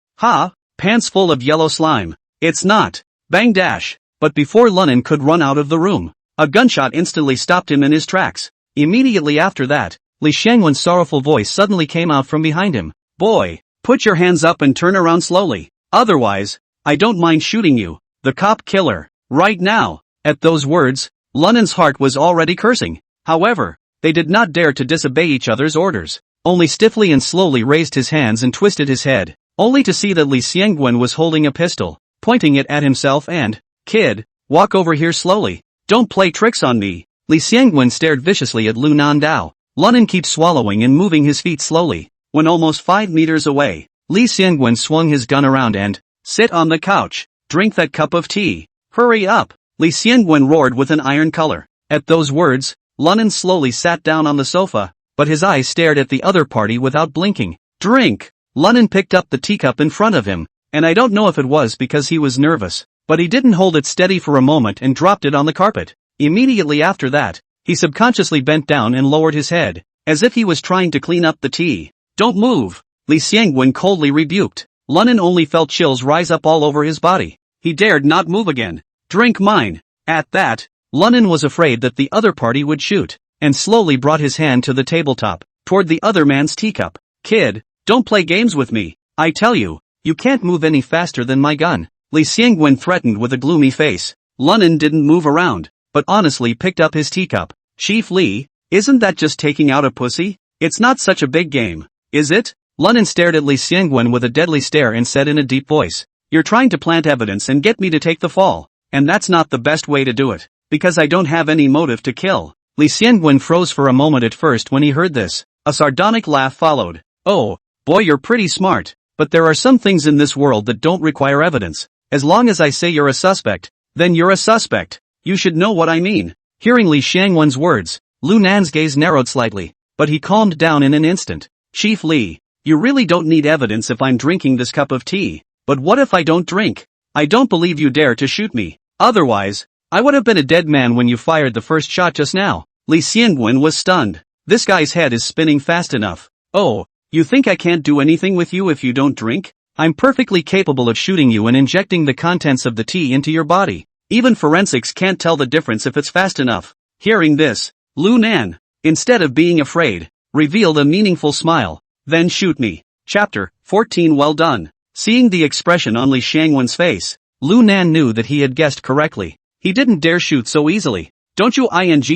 S1: Pants full of yellow slime. It's not. Bang dash. But before Lunan could run out of the room, a gunshot instantly stopped him in his tracks. Immediately after that, Li Xiangwen's sorrowful voice suddenly came out from behind him. Boy, put your hands up and turn around slowly. Otherwise, I don't mind shooting you, the cop killer, right now. At those words, Lunan's heart was already cursing. However, they did not dare to disobey each other's orders. Only stiffly and slowly raised his hands and twisted his head, only to see that Li Xiangwen was holding a pistol, pointing it at himself and, kid, walk over here slowly. Don't play tricks on me. Li Xiangwen stared viciously at Lunan Dao. Lunan keeps swallowing and moving his feet slowly. When almost 5 meters away, Li Xiangwen swung his gun around and, sit on the couch, drink that cup of tea. Hurry up. Li Xiangwen roared with an iron color. At those words, Lunan slowly sat down on the sofa, but his eyes stared at the other party without blinking. Drink! Lunan picked up the teacup in front of him, and I don't know if it was because he was nervous, but he didn't hold it steady for a moment and dropped it on the carpet. Immediately after that, he subconsciously bent down and lowered his head, as if he was trying to clean up the tea. Don't move! Li Xiangwen coldly rebuked. Lunan only felt chills rise up all over his body. He dared not move again. Drink mine! At that, Lunan was afraid that the other party would shoot, and slowly brought his hand to the tabletop, toward the other man's teacup. Kid, don't play games with me. I tell you, you can't move any faster than my gun. Li Xiangwen threatened with a gloomy face. Lunan didn't move around, but honestly picked up his teacup. Chief Li, isn't that just taking out a pussy? It's not such a big game, is it? Lunan stared at Li Xiangwen with a deadly stare and said in a deep voice, you're trying to plant evidence and get me to take the fall, and that's not the best way to do it, because I don't have any motive to kill. Li Xiangwen froze for a moment at first when he heard this. A sardonic laugh followed. Oh, boy, you're pretty smart, but there are some things in this world that don't require evidence. As long as I say you're a suspect, then you're a suspect. You should know what I mean. Hearing Li Xiangwen's words, Lu Nan's gaze narrowed slightly, but he calmed down in an instant. Chief Li, you really don't need evidence if I'm drinking this cup of tea. But what if I don't drink? I don't believe you dare to shoot me. Otherwise, I would have been a dead man when you fired the first shot just now. Li Xiangwen was stunned. This guy's head is spinning fast enough. Oh, you think I can't do anything with you if you don't drink? I'm perfectly capable of shooting you and injecting the contents of the tea into your body. Even forensics can't tell the difference if it's fast enough. Hearing this, Lu Nan, instead of being afraid, revealed a meaningful smile. Then shoot me. Chapter 14. Well done. Seeing the expression on Li Xiangwen's face, Lu Nan knew that he had guessed correctly. He didn't dare shoot so easily. Don't you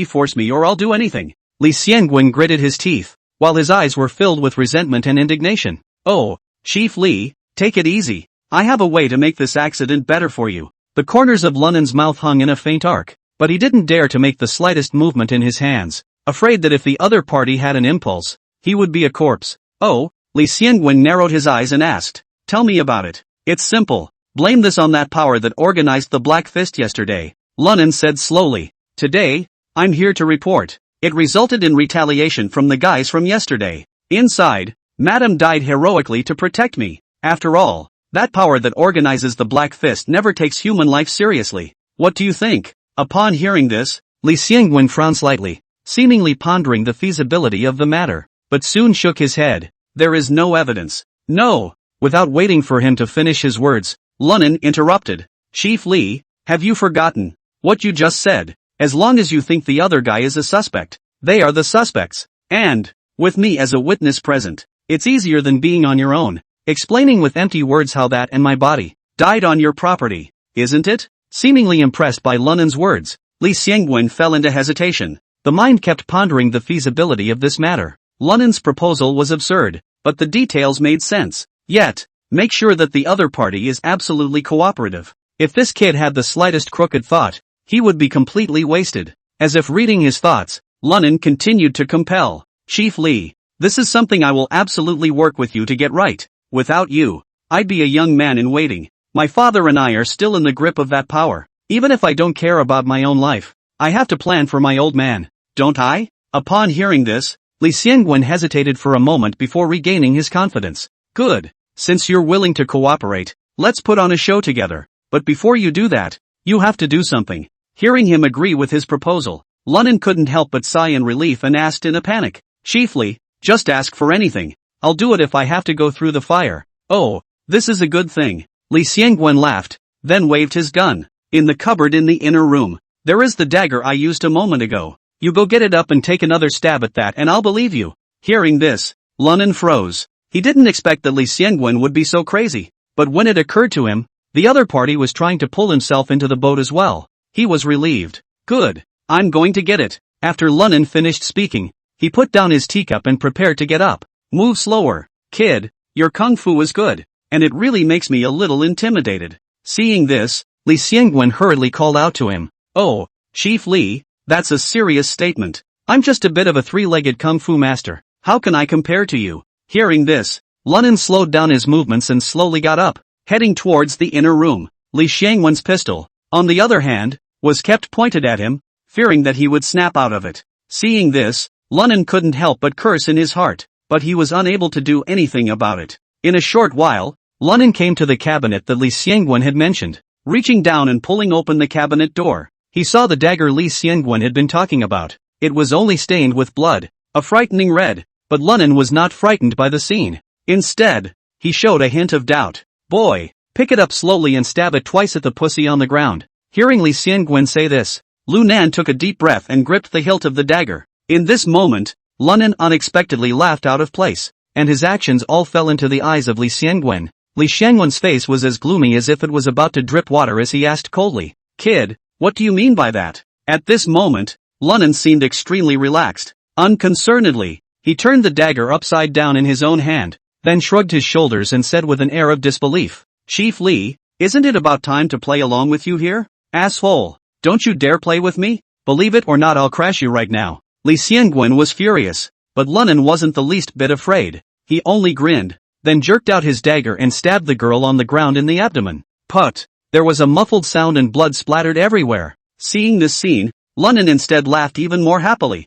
S1: force me or I'll do anything. Li Xiangwen gritted his teeth, while his eyes were filled with resentment and indignation. Oh, Chief Li, take it easy. I have a way to make this accident better for you. The corners of Lunan's mouth hung in a faint arc, but he didn't dare to make the slightest movement in his hands, afraid that if the other party had an impulse, he would be a corpse. Oh, Li Xiangwen narrowed his eyes and asked, tell me about it. It's simple. Blame this on that power that organized the Black Fist yesterday. Lunan said slowly. Today, I'm here to report. It resulted in retaliation from the guys from yesterday. Inside, Madam died heroically to protect me. After all, that power that organizes the Black Fist never takes human life seriously. What do you think? Upon hearing this, Li Xiangwen frowned slightly, seemingly pondering the feasibility of the matter, but soon shook his head. There is no evidence. No. Without waiting for him to finish his words, Lunan interrupted. Chief Li, have you forgotten what you just said? As long as you think the other guy is a suspect, they are the suspects. And, with me as a witness present, it's easier than being on your own, explaining with empty words how that and my body died on your property, isn't it? Seemingly impressed by Lunan's words, Li Xiangwen fell into hesitation. The mind kept pondering the feasibility of this matter. Lunan's proposal was absurd, but the details made sense. Yet, make sure that the other party is absolutely cooperative. If this kid had the slightest crooked thought, he would be completely wasted. As if reading his thoughts, Lunan continued to compel. Chief Li, this is something I will absolutely work with you to get right. Without you, I'd be a young man in waiting. My father and I are still in the grip of that power. Even if I don't care about my own life, I have to plan for my old man, don't I? Upon hearing this, Li Xiangwen hesitated for a moment before regaining his confidence. Good. Since you're willing to cooperate, let's put on a show together. But before you do that, you have to do something. Hearing him agree with his proposal, Lunan couldn't help but sigh in relief and asked in a panic. Chief Li, just ask for anything. I'll do it if I have to go through the fire. Oh, this is a good thing. Li Xiangwen laughed, then waved his gun. In the cupboard in the inner room, there is the dagger I used a moment ago. You go get it up and take another stab at that and I'll believe you. Hearing this, Lunan froze. He didn't expect that Li Xiangwen would be so crazy, but when it occurred to him, the other party was trying to pull himself into the boat as well. He was relieved. Good. I'm going to get it. After Lunan finished speaking, he put down his teacup and prepared to get up. Move slower, kid. Your kung fu is good, and it really makes me a little intimidated. Seeing this, Li Xiangwen hurriedly called out to him. Oh, Chief Li, that's a serious statement. I'm just a bit of a three-legged kung fu master. How can I compare to you? Hearing this, Lunan slowed down his movements and slowly got up, heading towards the inner room. Li Xiangwen's pistol, on the other hand, was kept pointed at him, fearing that he would snap out of it. Seeing this, Lunan couldn't help but curse in his heart, but he was unable to do anything about it. In a short while, Lunan came to the cabinet that Li Xiangwen had mentioned. Reaching down and pulling open the cabinet door, he saw the dagger Li Xiangwen had been talking about. It was only stained with blood, a frightening red, but Lunan was not frightened by the scene. Instead, he showed a hint of doubt. Boy, pick it up slowly and stab it twice at the pussy on the ground. Hearing Li Xiangwen say this, Lunan took a deep breath and gripped the hilt of the dagger. In this moment, Lunan unexpectedly laughed out of place, and his actions all fell into the eyes of Li Xiangwen. Li Xiangwen's face was as gloomy as if it was about to drip water as he asked coldly, "Kid, what do you mean by that?" At this moment, Lunan seemed extremely relaxed. Unconcernedly, he turned the dagger upside down in his own hand, then shrugged his shoulders and said with an air of disbelief, "Chief Li, isn't it about time to play along with you here? Asshole, don't you dare play with me? Believe it or not, I'll crash you right now." Li Xiangwen was furious, but Lunan wasn't the least bit afraid. He only grinned, then jerked out his dagger and stabbed the girl on the ground in the abdomen. Put! There was a muffled sound and blood splattered everywhere. Seeing this scene, Lunan instead laughed even more happily.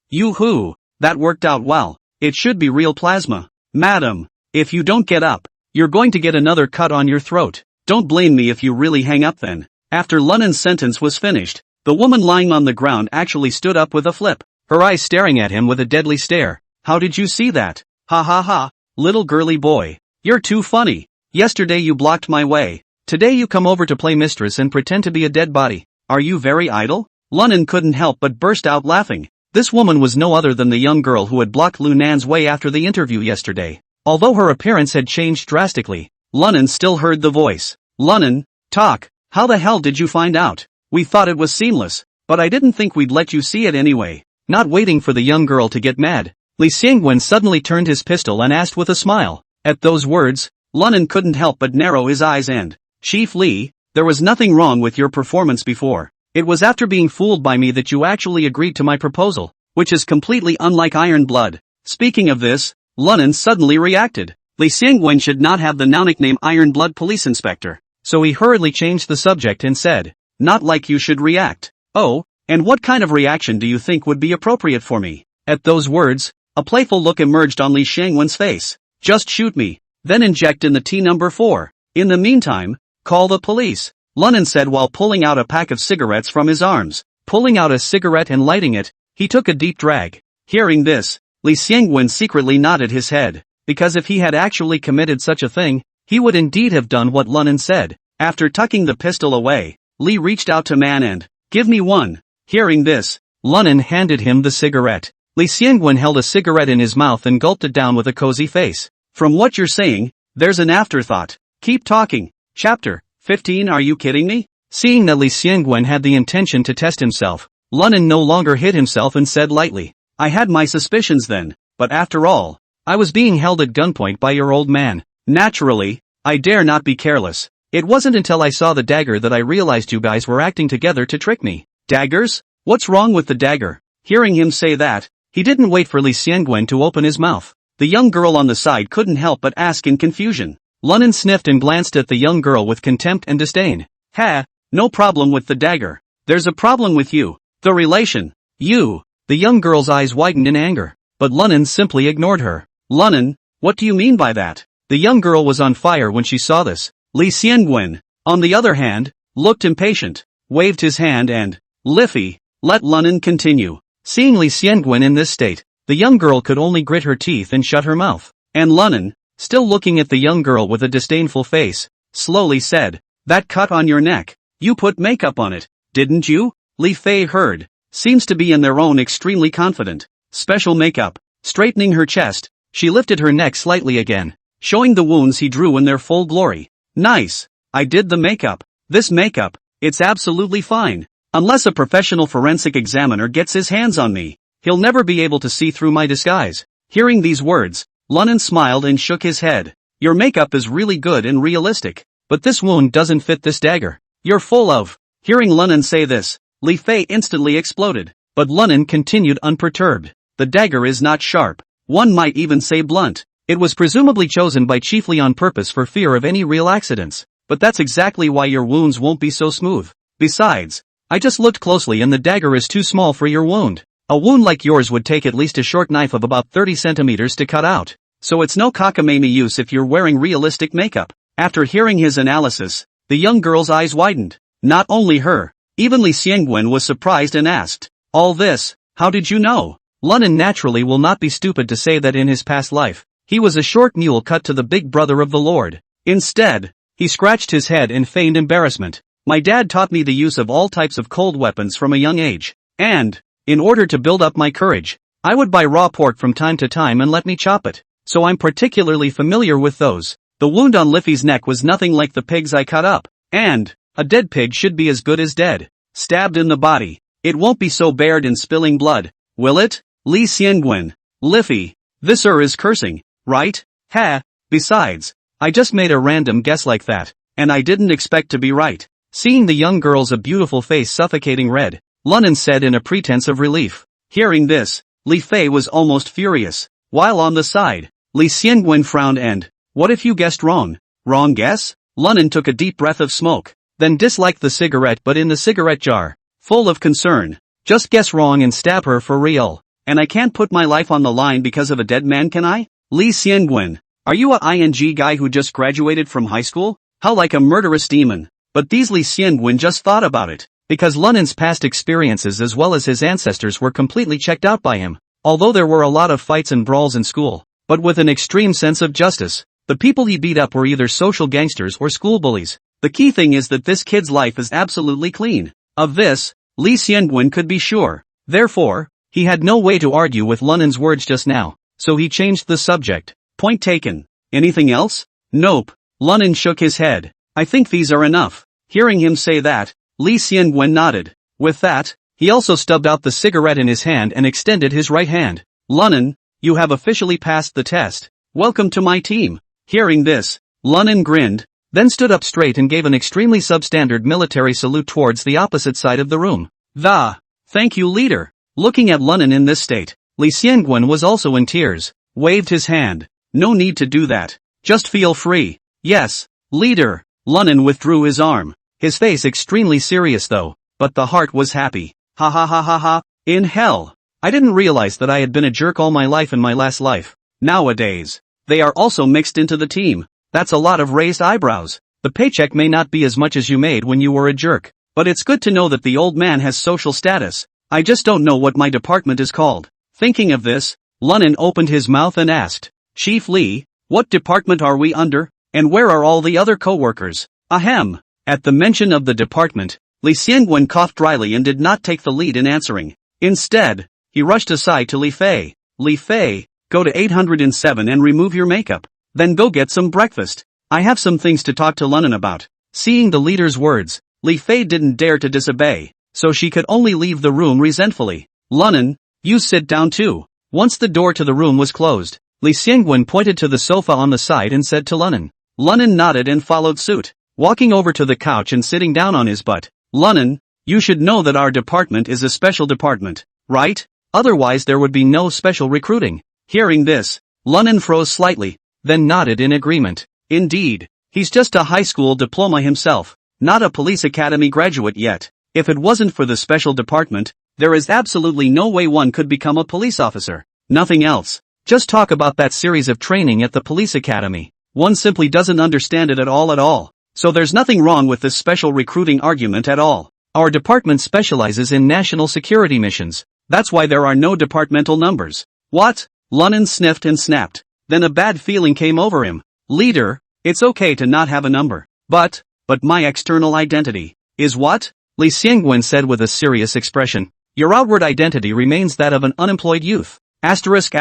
S1: Yoo-hoo, that worked out well. It should be real plasma. Madam, if you don't get up, you're going to get another cut on your throat. Don't blame me if you really hang up then. After Lunan's sentence was finished, the woman lying on the ground actually stood up with a flip, her eyes staring at him with a deadly stare. "How did you see that? Ha ha ha, little girly boy. You're too funny. Yesterday you blocked my way. Today you come over to play mistress and pretend to be a dead body. Are you very idle?" Lunan couldn't help but burst out laughing. This woman was no other than the young girl who had blocked Lunan's way after the interview yesterday. Although her appearance had changed drastically, Lunan still heard the voice. "Lunan, talk, how the hell did you find out? We thought it was seamless, but I didn't think we'd let you see it anyway." Not waiting for the young girl to get mad, Li Xiangwen suddenly turned his pistol and asked with a smile. At those words, Lunan couldn't help but narrow his eyes and, "Chief Li, there was nothing wrong with your performance before. It was after being fooled by me that you actually agreed to my proposal, which is completely unlike Iron Blood." Speaking of this, Lunan suddenly reacted. Li Xiangwen should not have the now nickname Iron Blood Police Inspector, so he hurriedly changed the subject and said, "Not like you should react. Oh, and what kind of reaction do you think would be appropriate for me?" At those words, a playful look emerged on Li Xiangwen's face. "Just shoot me, then inject in the T number 4. In the meantime, call the police," Lunan said while pulling out a pack of cigarettes from his arms. Pulling out a cigarette and lighting it, he took a deep drag. Hearing this, Li Xiangwen secretly nodded his head, because if he had actually committed such a thing, he would indeed have done what Lunan said. After tucking the pistol away, Li reached out to Man and, "Give me one." Hearing this, Lunan handed him the cigarette. Li Xiangwen held a cigarette in his mouth and gulped it down with a cozy face. "From what you're saying, there's an afterthought. Keep talking." Chapter 15. Are you kidding me? Seeing that Li Xiangwen had the intention to test himself, Lunan no longer hid himself and said lightly, "I had my suspicions then, but after all, I was being held at gunpoint by your old man. Naturally, I dare not be careless. It wasn't until I saw the dagger that I realized you guys were acting together to trick me." "Daggers? What's wrong with the dagger?" Hearing him say that, he didn't wait for Li Xiangwen to open his mouth. The young girl on the side couldn't help but ask in confusion. Lunan sniffed and glanced at the young girl with contempt and disdain. "Ha, no problem with the dagger. There's a problem with you. The relation. You." The young girl's eyes widened in anger, but Lunan simply ignored her. "Lunan, what do you mean by that?" The young girl was on fire when she saw this. Li Xiangwen, on the other hand, looked impatient, waved his hand and, "Liffy, let Lunan continue." Seeing Li Xiangwen in this state, the young girl could only grit her teeth and shut her mouth. And Lunan, still looking at the young girl with a disdainful face, slowly said, "That cut on your neck, you put makeup on it, didn't you?" Li Fei heard, seems to be in their own extremely confident. Special makeup. Straightening her chest, she lifted her neck slightly again, showing the wounds he drew in their full glory. "Nice. I did the makeup. This makeup, it's absolutely fine. Unless a professional forensic examiner gets his hands on me, he'll never be able to see through my disguise." Hearing these words, Lunan smiled and shook his head. "Your makeup is really good and realistic, but this wound doesn't fit this dagger. You're full of..." Hearing Lunan say this, Li Fei instantly exploded, but Lunan continued unperturbed. "The dagger is not sharp. One might even say blunt. It was presumably chosen by chiefly on purpose for fear of any real accidents, but that's exactly why your wounds won't be so smooth. Besides, I just looked closely and the dagger is too small for your wound." A wound like yours would take at least a short knife of about 30 centimeters to cut out. So it's no cockamamie use if you're wearing realistic makeup. After hearing his analysis, the young girl's eyes widened. Not only her, even Li Xiangwen was surprised and asked, "All this, how did you know?" Lunan naturally will not be stupid to say that in his past life, he was a short mule cut to the big brother of the Lord. Instead, he scratched his head in feigned embarrassment. "My dad taught me the use of all types of cold weapons from a young age. And, in order to build up my courage, I would buy raw pork from time to time and let me chop it. So I'm particularly familiar with those. The wound on Liffey's neck was nothing like the pigs I cut up. And, a dead pig should be as good as dead. Stabbed in the body. It won't be so bared in spilling blood, will it? Li Xiangwen. Liffey. This is cursing, right? Ha, besides, I just made a random guess like that, and I didn't expect to be right." Seeing the young girl's beautiful face suffocating red, Lunan said in a pretense of relief. Hearing this, Li Fei was almost furious. While on the side, Li Xiangwen frowned and, "What if you guessed wrong?" "Wrong guess?" Lunan took a deep breath of smoke, then disliked the cigarette but in the cigarette jar, full of concern. "Just guess wrong and stab her for real. And I can't put my life on the line because of a dead man, can I?" Li Xiangwen, are you a ING guy who just graduated from high school? How like a murderous demon. But these Li Xiangwen just thought about it, because Lunan's past experiences as well as his ancestors were completely checked out by him. Although there were a lot of fights and brawls in school, but with an extreme sense of justice, the people he beat up were either social gangsters or school bullies. The key thing is that this kid's life is absolutely clean. Of this, Li Xiangwen could be sure. Therefore, he had no way to argue with Lunan's words just now, so he changed the subject. Point taken. Anything else? Nope. Lunan shook his head. I think these are enough. Hearing him say that, Li Xiangwen nodded. With that, he also stubbed out the cigarette in his hand and extended his right hand. Lunan, you have officially passed the test. Welcome to my team. Hearing this, Lunan grinned, then stood up straight and gave an extremely substandard military salute towards the opposite side of the room. Thank you, leader. Looking at Lunan in this state, Li Xiangwen was also in tears, waved his hand. No need to do that. Just feel free. Yes, leader. Lunan withdrew his arm, his face extremely serious though, but the heart was happy. Ha ha ha ha ha. In hell. I didn't realize that I had been a jerk all my life in my last life. Nowadays, they are also mixed into the team. That's a lot of raised eyebrows. The paycheck may not be as much as you made when you were a jerk, but it's good to know that the old man has social status. I just don't know what my department is called. Thinking of this, Lunan opened his mouth and asked, Chief Li, what department are we under, and where are all the other co-workers? Ahem. At the mention of the department, Li Xiangwen coughed dryly and did not take the lead in answering. Instead, he rushed aside to Li Fei. Li Fei, go to 807 and remove your makeup. Then go get some breakfast. I have some things to talk to Lunan about. Seeing the leader's words, Li Fei didn't dare to disobey, so she could only leave the room resentfully. Lunan, you sit down too. Once the door to the room was closed, Li Xiangwen pointed to the sofa on the side and said to Lunan. Lunan nodded and followed suit, walking over to the couch and sitting down on his butt. Lunan, you should know that our department is a special department, right? Otherwise there would be no special recruiting. Hearing this, Lunan froze slightly, then nodded in agreement. Indeed, he's just a high school diploma himself, not a police academy graduate yet. If it wasn't for the special department, there is absolutely no way one could become a police officer. Nothing else. Just talk about that series of training at the police academy. One simply doesn't understand it at all. So there's nothing wrong with this special recruiting argument at all. Our department specializes in national security missions. That's why there are no departmental numbers. What? Lunan sniffed and snapped. Then a bad feeling came over him. Leader, it's okay to not have a number. But my external identity is what? Li Xiangwen said with a serious expression. Your outward identity remains that of an unemployed youth. Asterisk.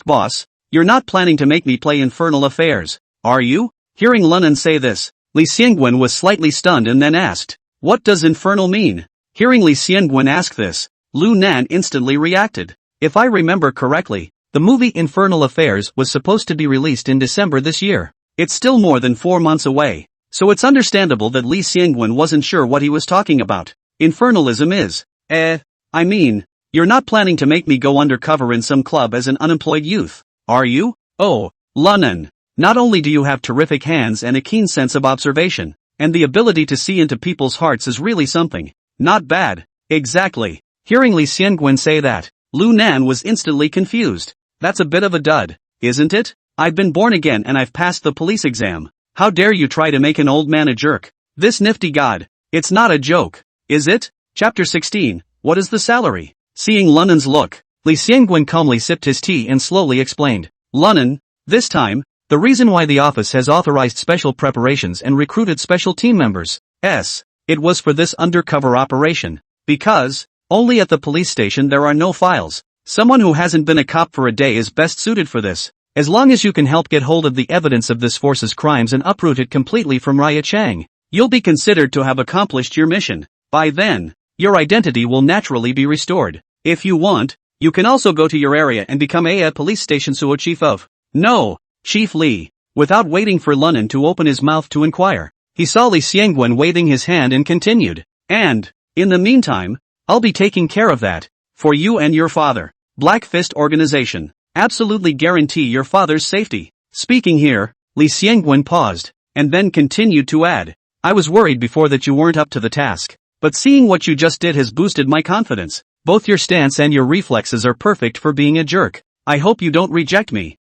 S1: Boss, you're not planning to make me play infernal affairs, are you? Hearing Lunan say this, Li Xiangwen was slightly stunned and then asked, what does infernal mean? Hearing Li Xiangwen ask this, Lu Nan instantly reacted. If I remember correctly, the movie Infernal Affairs was supposed to be released in December this year. It's still more than 4 months away, so it's understandable that Li Xiangwen wasn't sure what he was talking about. Infernalism is, I mean, you're not planning to make me go undercover in some club as an unemployed youth, are you? Oh, Lunan, not only do you have terrific hands and a keen sense of observation, and the ability to see into people's hearts is really something. Not bad. Exactly. Hearing Li Xiangwen say that, Lu Nan was instantly confused. That's a bit of a dud, isn't it? I've been born again and I've passed the police exam. How dare you try to make an old man a jerk? This nifty god. It's not a joke, is it? Chapter 16, what is the salary? Seeing Lunan's look, Li Xiangwen calmly sipped his tea and slowly explained. Lunan, this time, the reason why the office has authorized special preparations and recruited special team members, it was for this undercover operation. Because, only at the police station there are no files. Someone who hasn't been a cop for a day is best suited for this. As long as you can help get hold of the evidence of this force's crimes and uproot it completely from Raya Chang, you'll be considered to have accomplished your mission. By then, your identity will naturally be restored. If you want, you can also go to your area and become a police station suo chief of. No, Chief Li. Without waiting for Lunan to open his mouth to inquire, he saw Li Xiangwen waving his hand and continued. And, in the meantime, I'll be taking care of that. For you and your father. Black Fist Organization. Absolutely guarantee your father's safety. Speaking here, Li Xiangwen paused, and then continued to add. I was worried before that you weren't up to the task. But seeing what you just did has boosted my confidence. Both your stance and your reflexes are perfect for being a jerk. I hope you don't reject me.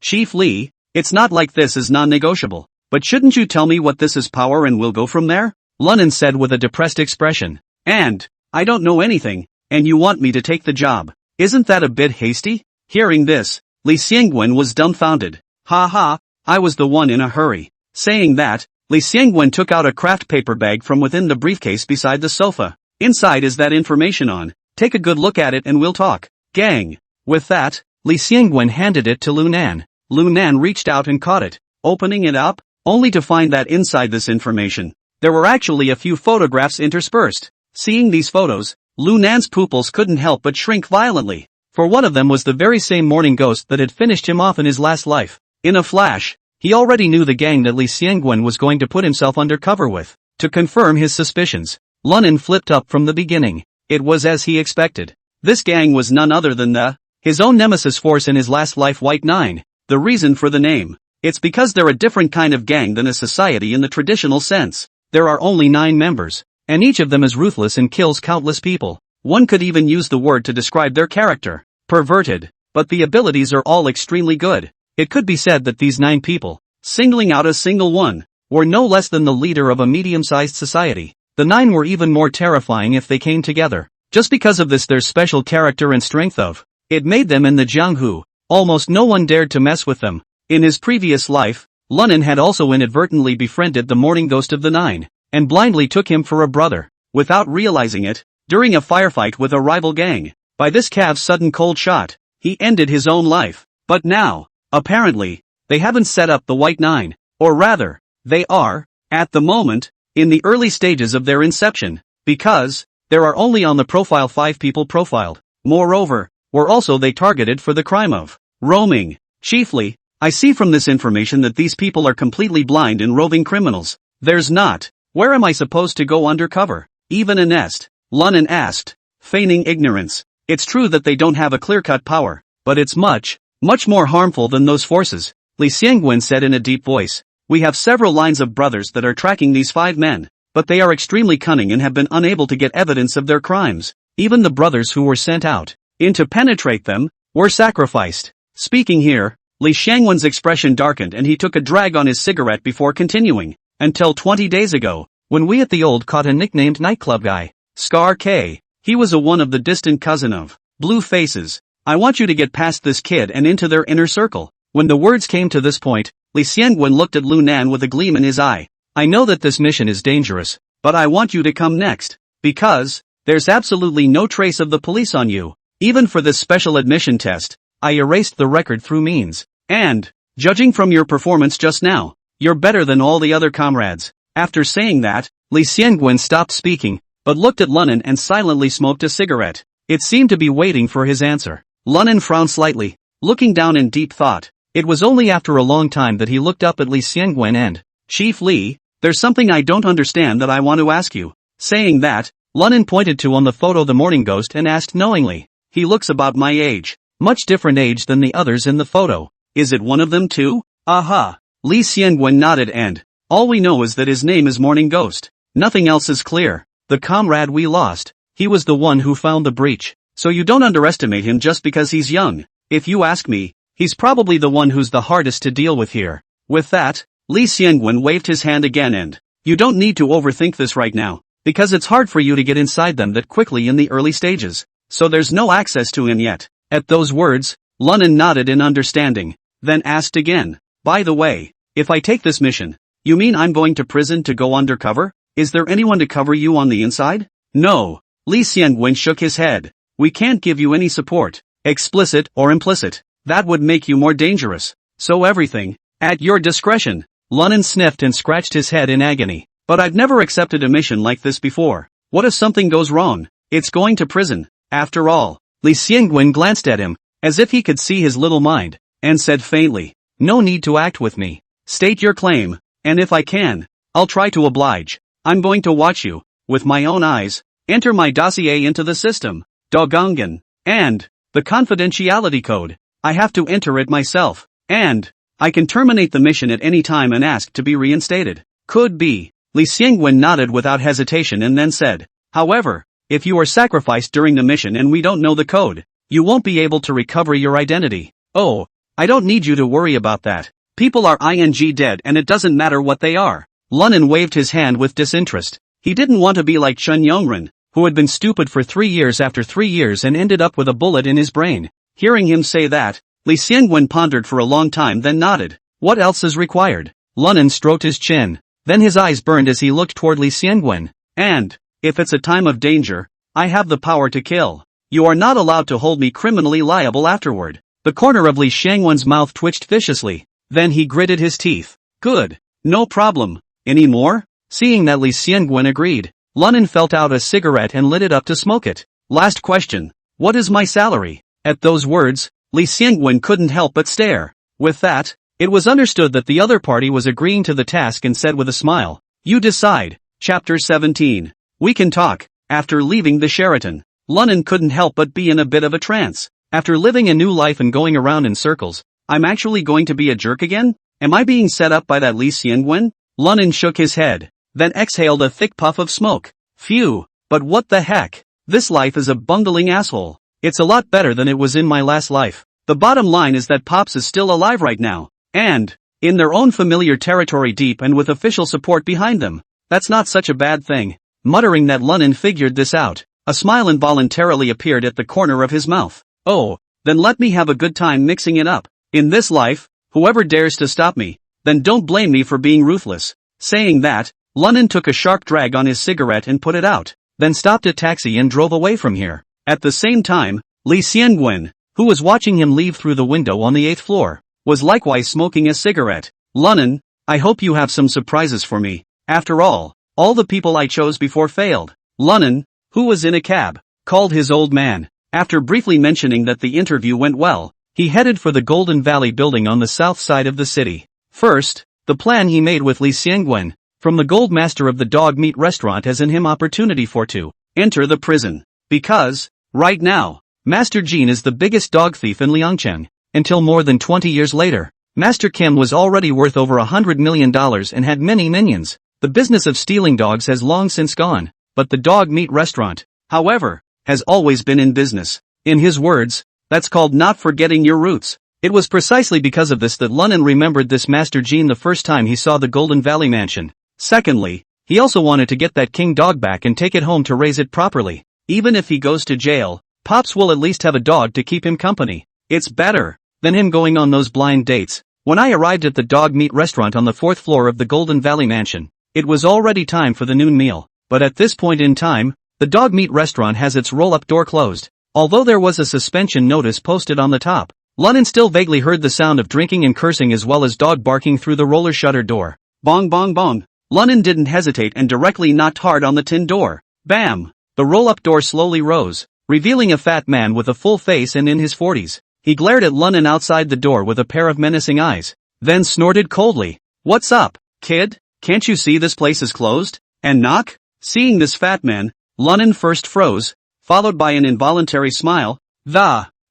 S1: Chief Li, it's not like this is non-negotiable. But shouldn't you tell me what this is power and we'll go from there? Lunan said with a depressed expression. And, I don't know anything, and you want me to take the job. Isn't that a bit hasty? Hearing this, Li Xiangwen was dumbfounded. I was the one in a hurry. Saying that, Li Xiangwen took out a craft paper bag from within the briefcase beside the sofa. Inside is that information on. Take a good look at it and we'll talk. Gang. With that, Li Xiangwen handed it to Lu Nan. Lu Nan reached out and caught it, opening it up, only to find that inside this information, there were actually a few photographs interspersed. Seeing these photos, Lu Nan's pupils couldn't help but shrink violently. For one of them was the very same morning ghost that had finished him off in his last life. In a flash, he already knew the gang that Li Xiangwen was going to put himself under cover with. To confirm his suspicions, Lunan flipped up from the beginning. It was as he expected. This gang was none other than his own nemesis force in his last life, White Nine. The reason for the name. It's because they're a different kind of gang than a society in the traditional sense. There are only 9 members, and each of them is ruthless and kills countless people. One could even use the word to describe their character. Perverted. But the abilities are all extremely good. It could be said that these 9 people, singling out a single one, were no less than the leader of a medium-sized society. The 9 were even more terrifying if they came together. Just because of this, their special character and strength of it made them in the Jianghu. Almost no one dared to mess with them. In his previous life, Lunan had also inadvertently befriended the morning ghost of the 9, and blindly took him for a brother, without realizing it, during a firefight with a rival gang. By this Cav's sudden cold shot, he ended his own life. But now, apparently, they haven't set up the White Nine, or rather, they are, at the moment, in the early stages of their inception, because there are only on the profile 5 people profiled. Moreover, were also they targeted for the crime of roaming. Chiefly, I see from this information that these people are completely blind and roving criminals. There's not. Where am I supposed to go undercover? Even a nest? Lunan asked, feigning ignorance. It's true that they don't have a clear-cut power, but it's much more harmful than those forces. Li Xiangwen said in a deep voice. We have several lines of brothers that are tracking these 5 men, but they are extremely cunning and have been unable to get evidence of their crimes. Even the brothers who were sent out to penetrate them, were sacrificed. Speaking here, Li Xiangwen's expression darkened and he took a drag on his cigarette before continuing. Until 20 days ago, when we at the old caught a nicknamed nightclub guy, Scar K. He was a one of the distant cousin of Blue Faces. I want you to get past this kid and into their inner circle. When the words came to this point, Li Xiangwen looked at Lu Nan with a gleam in his eye. I know that this mission is dangerous, but I want you to come next. Because, there's absolutely no trace of the police on you. Even for this special admission test, I erased the record through means. And, judging from your performance just now, you're better than all the other comrades. After saying that, Li Xiangwen stopped speaking, but looked at Lunan and silently smoked a cigarette. It seemed to be waiting for his answer. Lunan frowned slightly, looking down in deep thought. It was only after a long time that he looked up at Li Xiangwen and, Chief Li, there's something I don't understand that I want to ask you. Saying that, Lunan pointed to on the photo the morning ghost and asked knowingly. He looks about my age. Much different age than the others in the photo. Is it one of them too? Aha. Li Xiangwen nodded and, all we know is that his name is Morning Ghost. Nothing else is clear. The comrade we lost. he was the one who found the breach. So you don't underestimate him just because he's young. If you ask me, he's probably the one who's the hardest to deal with here. With that, Lee Seung-gun waved his hand again and, you don't need to overthink this right now, because it's hard for you to get inside them that quickly in the early stages. So there's no access to him yet. At those words, Lunan nodded in understanding, then asked again, by the way, if I take this mission, you mean I'm going to prison to go undercover? Is there anyone to cover you on the inside? No. Lee Seung-gun shook his head. We can't give you any support, explicit or implicit. That would make you more dangerous. So everything, at your discretion. Lunan sniffed and scratched his head in agony. But I've never accepted a mission like this before. What if something goes wrong? It's going to prison. After all. Lee Seung-gun glanced at him, as if he could see his little mind, and said faintly, no need to act with me. State your claim, and if I can, I'll try to oblige. I'm going to watch you, with my own eyes, enter my dossier into the system. Dogongan. And, the confidentiality code. I have to enter it myself. And, I can terminate the mission at any time and ask to be reinstated. Could be. Lee Seung-gun nodded without hesitation and then said, however, if you are sacrificed during the mission and we don't know the code, you won't be able to recover your identity. Oh, I don't need you to worry about that. People are ing dead and it doesn't matter what they are. Lunan waved his hand with disinterest. He didn't want to be like Chun Yongrin, who had been stupid for 3 years after 3 years and ended up with a bullet in his brain. Hearing him say that, Lee Seung-gun pondered for a long time then nodded. What else is required? Lunan stroked his chin. Then his eyes burned as he looked toward Lee Seung-gun. And, if it's a time of danger, I have the power to kill. You are not allowed to hold me criminally liable afterward. The corner of Lee Seung-gun's mouth twitched viciously. Then he gritted his teeth. Good. No problem. Any more? Seeing that Lee Seung-gun agreed, Lunan felt out a cigarette and lit it up to smoke it. Last question. What is my salary? At those words, Lee Seung-gun couldn't help but stare. With that, it was understood that the other party was agreeing to the task and said with a smile, you decide. Chapter 17. We can talk. After leaving the Sheraton, Lunan couldn't help but be in a bit of a trance. After living a new life and going around in circles, I'm actually going to be a jerk again? Am I being set up by that Lee Seung-gun? Lunan shook his head, then exhaled a thick puff of smoke. Phew, but what the heck? This life is a bungling asshole. It's a lot better than it was in my last life. The bottom line is that Pops is still alive right now. And, in their own familiar territory deep and with official support behind them. That's not such a bad thing. Muttering that Lunan figured this out, a smile involuntarily appeared at the corner of his mouth. Oh, then let me have a good time mixing it up. In this life, whoever dares to stop me, then don't blame me for being ruthless. Saying that, Lunan took a sharp drag on his cigarette and put it out, then stopped a taxi and drove away from here. At the same time, Lee Seung-gun, who was watching him leave through the window on the 8th floor, was likewise smoking a cigarette. Lunan, I hope you have some surprises for me. After all the people I chose before failed. Lunan, who was in a cab, called his old man. After briefly mentioning that the interview went well, he headed for the Golden Valley building on the south side of the city. First, the plan he made with Lee Seung-gun, from the gold master of the dog meat restaurant as in him opportunity for to enter the prison. Because, right now, Master Jean is the biggest dog thief in Liangcheng. Until more than 20 years later, Master Kim was already worth over $100 million and had many minions. The business of stealing dogs has long since gone, but the dog meat restaurant, however, has always been in business. In his words, that's called not forgetting your roots. It was precisely because of this that Lunan remembered this Master Jean the first time he saw the Golden Valley mansion. Secondly, he also wanted to get that king dog back and take it home to raise it properly. Even if he goes to jail, Pops will at least have a dog to keep him company. It's better than him going on those blind dates. When I arrived at the dog meat restaurant on the 4th floor of the Golden Valley mansion, it was already time for the noon meal. But at this point in time, the dog meat restaurant has its roll-up door closed. Although there was a suspension notice posted on the top, Lunan still vaguely heard the sound of drinking and cursing as well as dog barking through the roller shutter door. Bong bong bong. Lunan didn't hesitate and directly knocked hard on the tin door. Bam! The roll-up door slowly rose, revealing a fat man with a full face and in his 40s. He glared at Lunan outside the door with a pair of menacing eyes, then snorted coldly. What's up, kid? Can't you see this place is closed? And knock? Seeing this fat man, Lunan first froze, followed by an involuntary smile.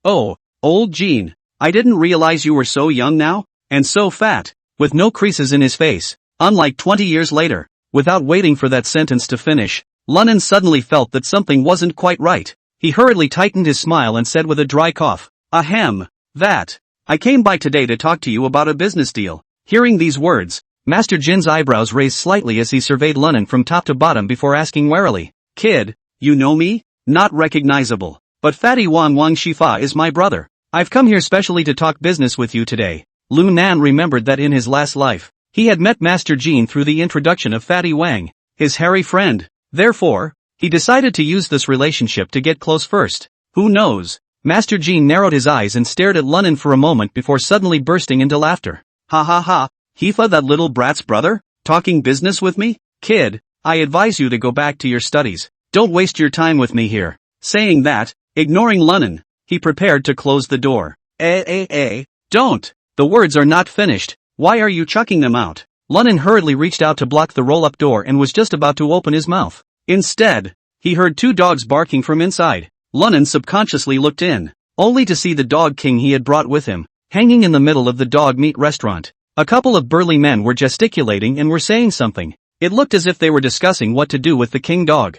S1: Oh, old Jean, I didn't realize you were so young now, and so fat, with no creases in his face. Unlike 20 years later. Without waiting for that sentence to finish, Lunan suddenly felt that something wasn't quite right. He hurriedly tightened his smile and said with a dry cough, "Ahem. That. I came by today to talk to you about a business deal." Hearing these words, Master Jin's eyebrows raised slightly as he surveyed Lunan from top to bottom before asking warily, "Kid, you know me? Not recognizable. But Fatty Wang Wang Shifa is my brother. I've come here specially to talk business with you today." Lunan remembered that in his last life, he had met Master Jin through the introduction of Fatty Wang, his hairy friend. Therefore, he decided to use this relationship to get close first. Who knows? Master Jin narrowed his eyes and stared at Lunan for a moment before suddenly bursting into laughter. "Ha ha ha, Hifa, that little brat's brother? Talking business with me? Kid, I advise you to go back to your studies. Don't waste your time with me here." Saying that, ignoring Lunan, he prepared to close the door. Don't! The words are not finished. Why are you chucking them out? Lunan hurriedly reached out to block the roll-up door and was just about to open his mouth. Instead, he heard two dogs barking from inside. Lunan subconsciously looked in, only to see the dog king he had brought with him, hanging in the middle of the dog meat restaurant. A couple of burly men were gesticulating and were saying something. It looked as if they were discussing what to do with the king dog.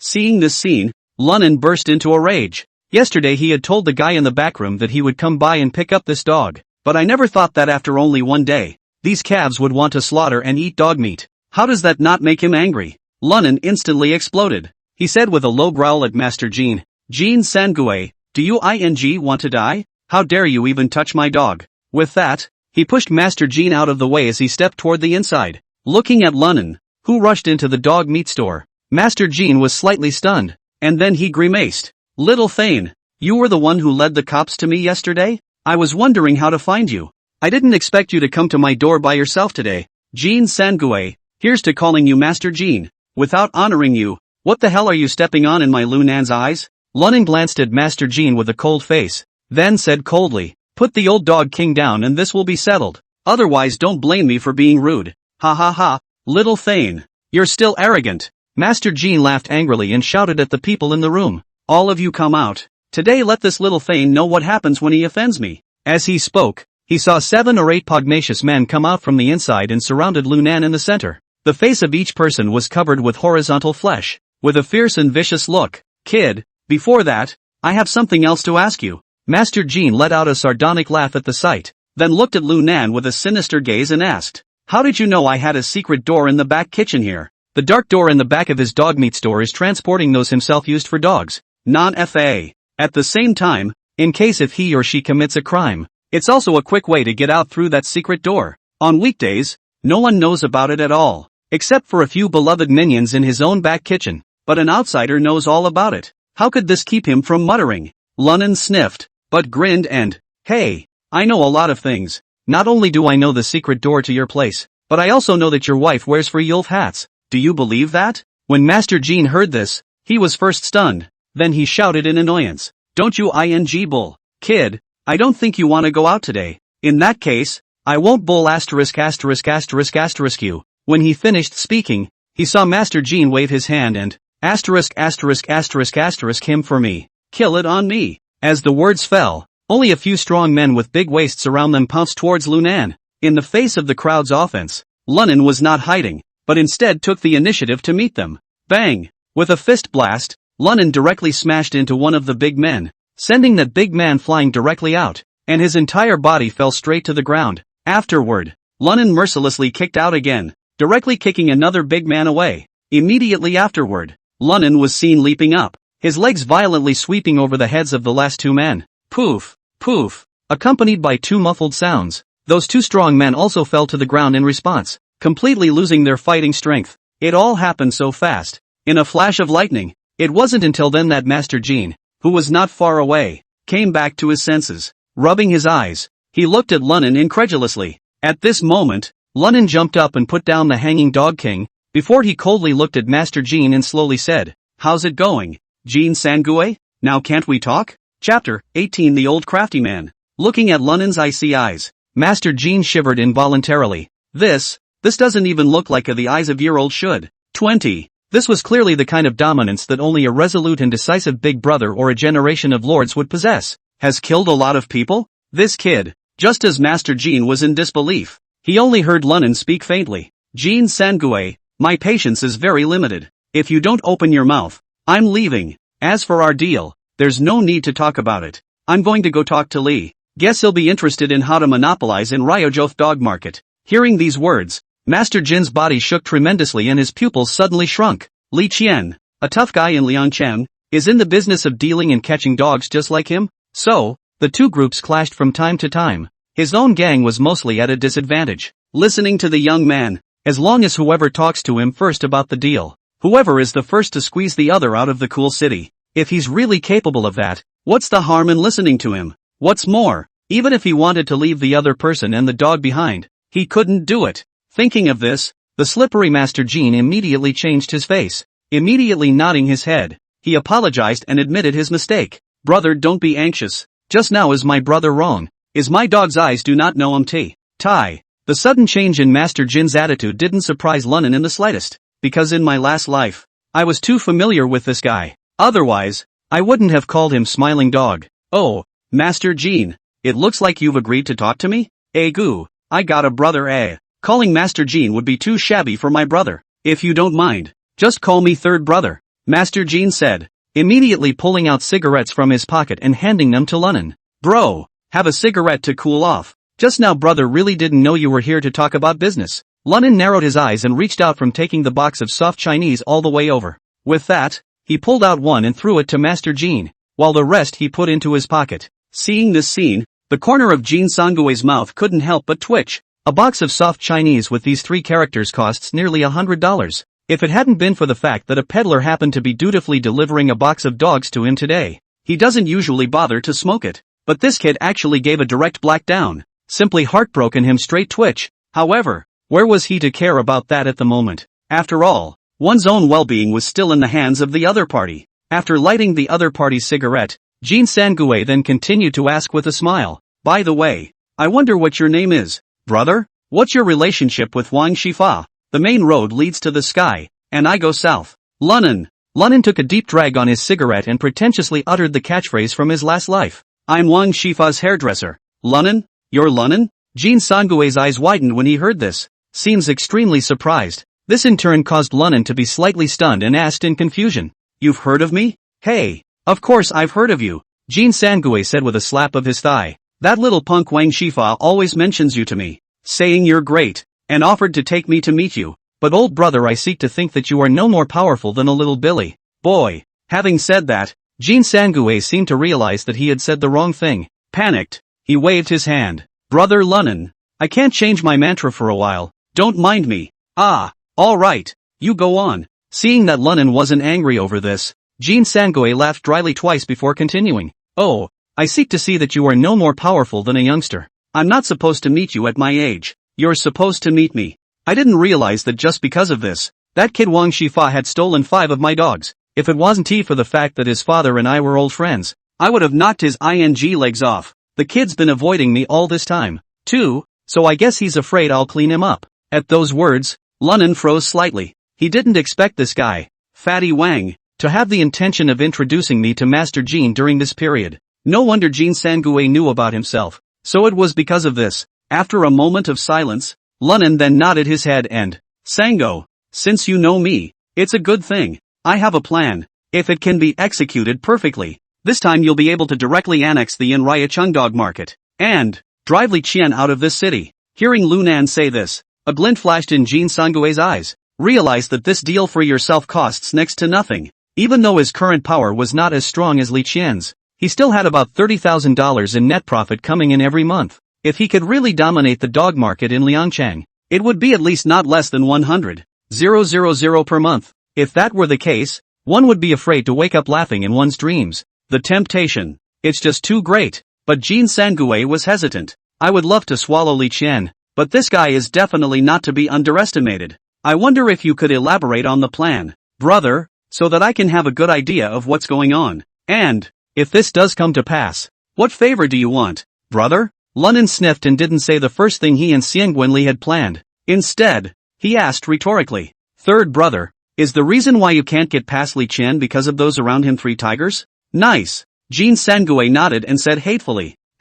S1: Seeing this scene, Lunan burst into a rage. Yesterday he had told the guy in the back room that he would come by and pick up this dog, but I never thought that after only one day, these calves would want to slaughter and eat dog meat. How does that not make him angry? Lunan instantly exploded. He said with a low growl at Master Jin, "Jin Sangue, do you want to die? How dare you even touch my dog?" With that, he pushed Master Jin out of the way as he stepped toward the inside. Looking at Lunan, who rushed into the dog meat store, Master Jin was slightly stunned, and then he grimaced. "Little Thane, you were the one who led the cops to me yesterday? I was wondering how to find you. I didn't expect you to come to my door by yourself today. Jin Sangue, here's to calling you Master Jin, without honoring you. What the hell are you stepping on in my Lunan's eyes?" Lunan glanced at Master Jin with a cold face, then said coldly, "Put the old dog king down and this will be settled. Otherwise don't blame me for being rude." "Ha ha ha, Little Thane, you're still arrogant." Master Jin laughed angrily and shouted at the people in the room, "All of you come out. Today let this little Thane know what happens when he offends me." As he spoke, he saw 7 or 8 pugnacious men come out from the inside and surrounded Lunan in the center. The face of each person was covered with horizontal flesh, with a fierce and vicious look. "Kid, before that, I have something else to ask you." Master Jin let out a sardonic laugh at the sight, then looked at Lunan with a sinister gaze and asked, "How did you know I had a secret door in the back kitchen here?" The dark door in the back of his dog meat store is transporting those himself used for dogs. Non-FA. At the same time, in case if he or she commits a crime, it's also a quick way to get out through that secret door. On weekdays, no one knows about it at all, except for a few beloved minions in his own back kitchen, but an outsider knows all about it. How could this keep him from muttering? Lunan sniffed, but grinned and, "Hey, I know a lot of things. Not only do I know the secret door to your place, but I also know that your wife wears free Yulf hats. Do you believe that?" When Master Jin heard this, he was first stunned, then he shouted in annoyance, "Don't you bull. Kid, I don't think you want to go out today. In that case, I won't bull you." When he finished speaking, he saw Master Jin wave his hand and, him for me. Kill it on me. As the words fell, only a few strong men with big waists around them pounced towards Lunan. In the face of the crowd's offense, Lunan was not hiding, but instead took the initiative to meet them. Bang! With a fist blast, Lunan directly smashed into one of the big men, sending that big man flying directly out, and his entire body fell straight to the ground. Afterward, Lunan mercilessly kicked out again, directly kicking another big man away. Immediately afterward, Lunan was seen leaping up, his legs violently sweeping over the heads of the last 2 men. Poof, poof, accompanied by 2 muffled sounds. Those 2 strong men also fell to the ground in response, completely losing their fighting strength. It all happened so fast. In a flash of lightning. It wasn't until then that Master Jin, who was not far away, came back to his senses. Rubbing his eyes, he looked at Lunan incredulously. At this moment, Lunan jumped up and put down the hanging dog king, before he coldly looked at Master Jin and slowly said, "How's it going, Jin Sangue? Now can't we talk?" Chapter 18. The Old Crafty Man. Looking at Lunan's icy eyes, Master Jin shivered involuntarily. This doesn't even look like the eyes of year-old should. 20. This was clearly the kind of dominance that only a resolute and decisive big brother or a generation of lords would possess. Has killed a lot of people? This kid. Just as Master Jin was in disbelief, he only heard Lunan speak faintly. "Jin Sangue, My patience is very limited. If you don't open your mouth, I'm leaving. As for our deal, there's no need to talk about it. I'm going to go talk to Lee. Guess he'll be interested in how to monopolize in Ryojoth dog market. Hearing these words, Master Jin's body shook tremendously and his pupils suddenly shrunk. Li Qian, a tough guy in Liangchang, is in the business of dealing and catching dogs just like him? So, the two groups clashed from time to time. His own gang was mostly at a disadvantage. Listening to the young man, as long as whoever talks to him first about the deal, whoever is the first to squeeze the other out of the cool city. If he's really capable of that, what's the harm in listening to him? What's more, even if he wanted to leave the other person and the dog behind, he couldn't do it. Thinking of this, the slippery Master Jin immediately changed his face. Immediately nodding his head, he apologized and admitted his mistake. Brother, don't be anxious. Just now is my brother wrong? Is my dog's eyes do not know Tai. The sudden change in Master Jin's attitude didn't surprise Lunan in the slightest, because in my last life, I was too familiar with this guy. Otherwise, I wouldn't have called him Smiling Dog. Oh, Master Jin, it looks like you've agreed to talk to me? Goo, I got a brother. Calling Master Jin would be too shabby for my brother. If you don't mind, just call me third brother, Master Jin said, immediately pulling out cigarettes from his pocket and handing them to Lunan. Bro, have a cigarette to cool off. Just now brother really didn't know you were here to talk about business. Lunan narrowed his eyes and reached out from taking the box of soft Chinese all the way over. With that, he pulled out one and threw it to Master Jin, while the rest he put into his pocket. Seeing this scene, the corner of Jin Sangui's mouth couldn't help but twitch. A box of soft Chinese with these 3 characters costs nearly $100. If it hadn't been for the fact that a peddler happened to be dutifully delivering a box of dogs to him today, he doesn't usually bother to smoke it. But this kid actually gave a direct black down. Simply heartbroken him straight twitch. However, where was he to care about that at the moment? After all, one's own well-being was still in the hands of the other party. After lighting the other party's cigarette, Jin Sangue then continued to ask with a smile, by the way, I wonder what your name is, brother? What's your relationship with Wang Shifa? The main road leads to the sky, and I go south. Lunan took a deep drag on his cigarette and pretentiously uttered the catchphrase from his last life. I'm Wang Shifa's hairdresser. Lunan? You're Lunan? Jin Sangue's eyes widened when he heard this. Seems extremely surprised. This in turn caused Lunan to be slightly stunned and asked in confusion. You've heard of me? Hey, of course I've heard of you, Jin Sangue said with a slap of his thigh. That little punk Wang Shifa always mentions you to me, saying you're great, and offered to take me to meet you. But old brother, I seek to think that you are no more powerful than a little Billy boy. Having said that, Jin Sangue seemed to realize that he had said the wrong thing. Panicked, he waved his hand. Brother Lunan, I can't change my mantra for a while, don't mind me. Ah, alright, you go on. Seeing that Lunan wasn't angry over this, Jin Sangue laughed dryly twice before continuing. Oh, I seek to see that you are no more powerful than a youngster. I'm not supposed to meet you at my age. You're supposed to meet me. I didn't realize that just because of this, that kid Wang Shifa had stolen 5 of my dogs. If it wasn't for the fact that his father and I were old friends, I would have knocked his legs off. The kid's been avoiding me all this time, too, so I guess he's afraid I'll clean him up. At those words, Lunan froze slightly. He didn't expect this guy, Fatty Wang, to have the intention of introducing me to Master Jin during this period. No wonder Jin Sangue knew about himself. So it was because of this. After a moment of silence, Lunan then nodded his head and, Sango, since you know me, it's a good thing. I have a plan. If it can be executed perfectly, this time you'll be able to directly annex the Yanrya dog market, and drive Li Qian out of this city. Hearing Lunan say this, a glint flashed in Jin Sangue's eyes. Realize that this deal for yourself costs next to nothing. Even though his current power was not as strong as Li Qian's, he still had about $30,000 in net profit coming in every month. If he could really dominate the dog market in Liangchang, it would be at least not less than 100,000 per month. If that were the case, one would be afraid to wake up laughing in one's dreams. The temptation, it's just too great. But Jin Sangue was hesitant. I would love to swallow Li Qian, but this guy is definitely not to be underestimated. I wonder if you could elaborate on the plan, brother, so that I can have a good idea of what's going on. And, if this does come to pass, what favor do you want, brother? Lunan sniffed and didn't say the first thing he and Xiangwenli had planned. Instead, he asked rhetorically, Third brother, is the reason why you can't get past Li Qian because of those around him 3 tigers? Nice. Jin Sangue nodded and said hatefully, ********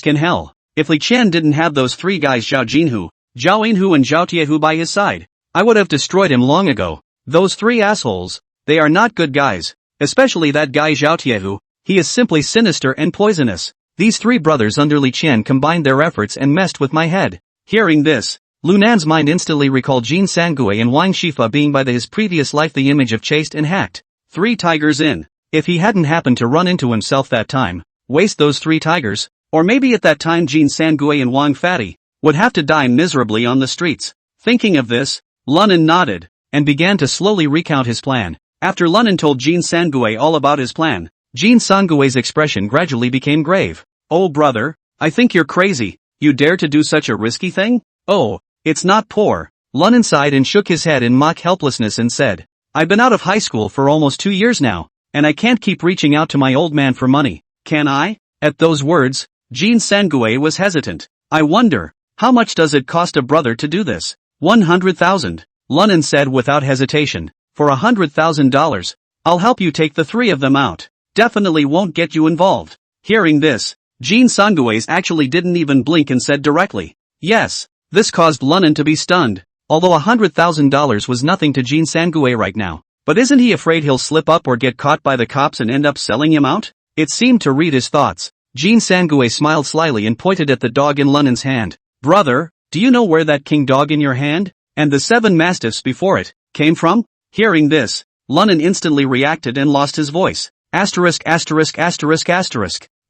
S1: in hell. If Li Qian didn't have those 3 guys Zhao Jinhu, Zhao Yinhu and Zhao Tiehu by his side. I would have destroyed him long ago. Those three assholes, they are not good guys. Especially that guy Zhao Tiehu, he is simply sinister and poisonous. These three brothers under Li Qian combined their efforts and messed with my head. Hearing this, Lu Nan's mind instantly recalled Jin Sangui and Wang Shifa being by his previous life the image of chaste and hacked. 3 tigers in. If he hadn't happened to run into himself that time, waste those 3 tigers, or maybe at that time Jin Sangui and Wang Fatty would have to die miserably on the streets. Thinking of this, Lunan nodded, and began to slowly recount his plan. After Lunan told Jin Sangui all about his plan, Jin Sangui's expression gradually became grave. Oh brother, I think you're crazy. You dare to do such a risky thing? Oh, it's not poor. Lunan sighed and shook his head in mock helplessness and said, I've been out of high school for almost 2 years now, and I can't keep reaching out to my old man for money, can I? At those words, Jin Sangui was hesitant. I wonder, how much does it cost a brother to do this? 100,000, Lunan said without hesitation. For $100,000, I'll help you take the 3 of them out. Definitely won't get you involved. Hearing this, Jin Sangui actually didn't even blink and said directly, yes. This caused Lunan to be stunned. Although $100,000 was nothing to Jin Sangui right now, but isn't he afraid he'll slip up or get caught by the cops and end up selling him out? It seemed to read his thoughts. Jin Sangui smiled slyly and pointed at the dog in Lunan's hand. Brother, do you know where that king dog in your hand, and the 7 mastiffs before it, came from? Hearing this, Lunan instantly reacted and lost his voice. Asterisk.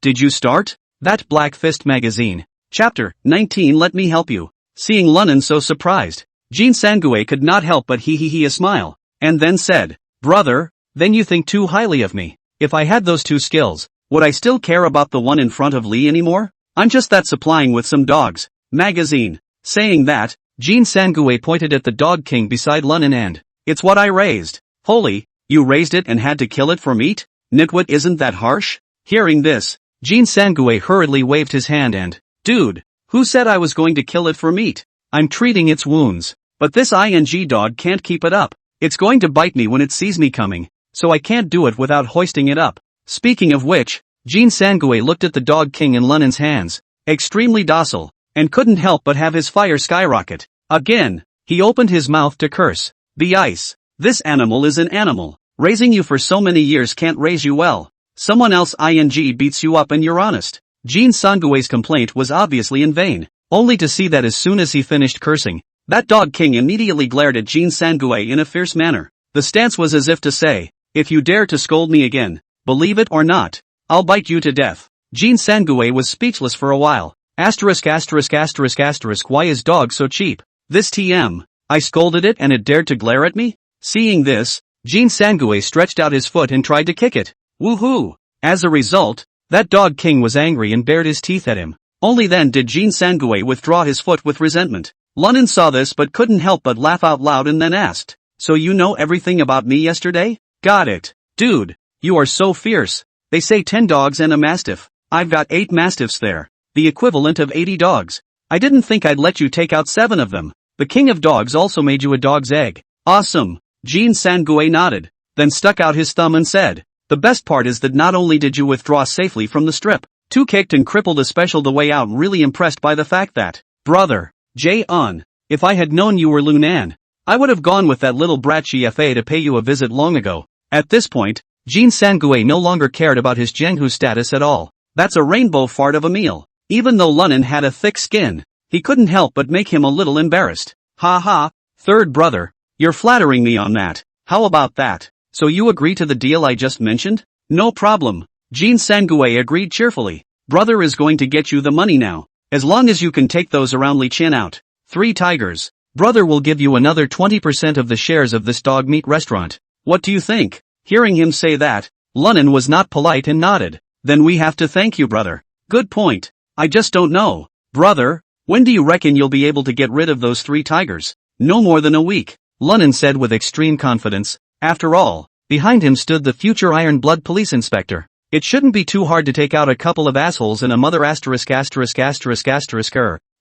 S1: Did you start? That Black Fist magazine. Chapter 19. Let me help you. Seeing Lunan so surprised, Jin Sangui could not help but a smile, and then said, brother, then you think too highly of me. If I had those 2 skills, would I still care about the one in front of Li anymore? I'm just that supplying with some dogs. Magazine. Saying that, Jin Sangui pointed at the dog king beside Lunan and, it's what I raised. Holy, you raised it and had to kill it for meat? Nitwit, isn't that harsh? Hearing this, Jin Sangui hurriedly waved his hand and, dude, who said I was going to kill it for meat? I'm treating its wounds. But this ING dog can't keep it up. It's going to bite me when it sees me coming, so I can't do it without hoisting it up. Speaking of which, Jin Sangui looked at the dog king in Lunan's hands, extremely docile, and couldn't help but have his fire skyrocket. Again, he opened his mouth to curse. The ice. This animal is an animal. Raising you for so many years can't raise you well. Someone else ING beats you up and you're honest. Jin Sangui's complaint was obviously in vain, only to see that as soon as he finished cursing, that dog king immediately glared at Jin Sangui in a fierce manner. The stance was as if to say, if you dare to scold me again, believe it or not, I'll bite you to death. Jin Sangui was speechless for a while. Why is dog so cheap? This TM. I scolded it and it dared to glare at me? Seeing this, Jin Sangui stretched out his foot and tried to kick it. Woohoo! As a result, that dog king was angry and bared his teeth at him. Only then did Jin Sangui withdraw his foot with resentment. Lunan saw this but couldn't help but laugh out loud and then asked, so you know everything about me yesterday? Got it. Dude, you are so fierce. They say 10 dogs and a mastiff. I've got 8 mastiffs there. The equivalent of 80 dogs. I didn't think I'd let you take out 7 of them. The king of dogs also made you a dog's egg. Awesome. Jin Sangui nodded, then stuck out his thumb and said, the best part is that not only did you withdraw safely from the strip, 2 kicked and crippled a special the way out, really impressed by the fact that, brother, J-Un, if I had known you were Lunan, I would have gone with that little brat GFA to pay you a visit long ago. At this point, Jin Sangui no longer cared about his Zhenghu status at all. That's a rainbow fart of a meal. Even though Lunan had a thick skin, he couldn't help but make him a little embarrassed. Ha ha, third brother, you're flattering me on that. How about that? So you agree to the deal I just mentioned? No problem. Jin Sangui agreed cheerfully. Brother is going to get you the money now, as long as you can take those around Li Qian out. 3 tigers. Brother will give you another 20% of the shares of this dog meat restaurant. What do you think? Hearing him say that, Lunan was not polite and nodded. Then we have to thank you, brother. Good point. I just don't know. Brother, when do you reckon you'll be able to get rid of those 3 tigers? No more than a week, Lunan said with extreme confidence. After all, behind him stood the future Iron Blood police inspector. It shouldn't be too hard to take out a couple of assholes and a mother asterisk.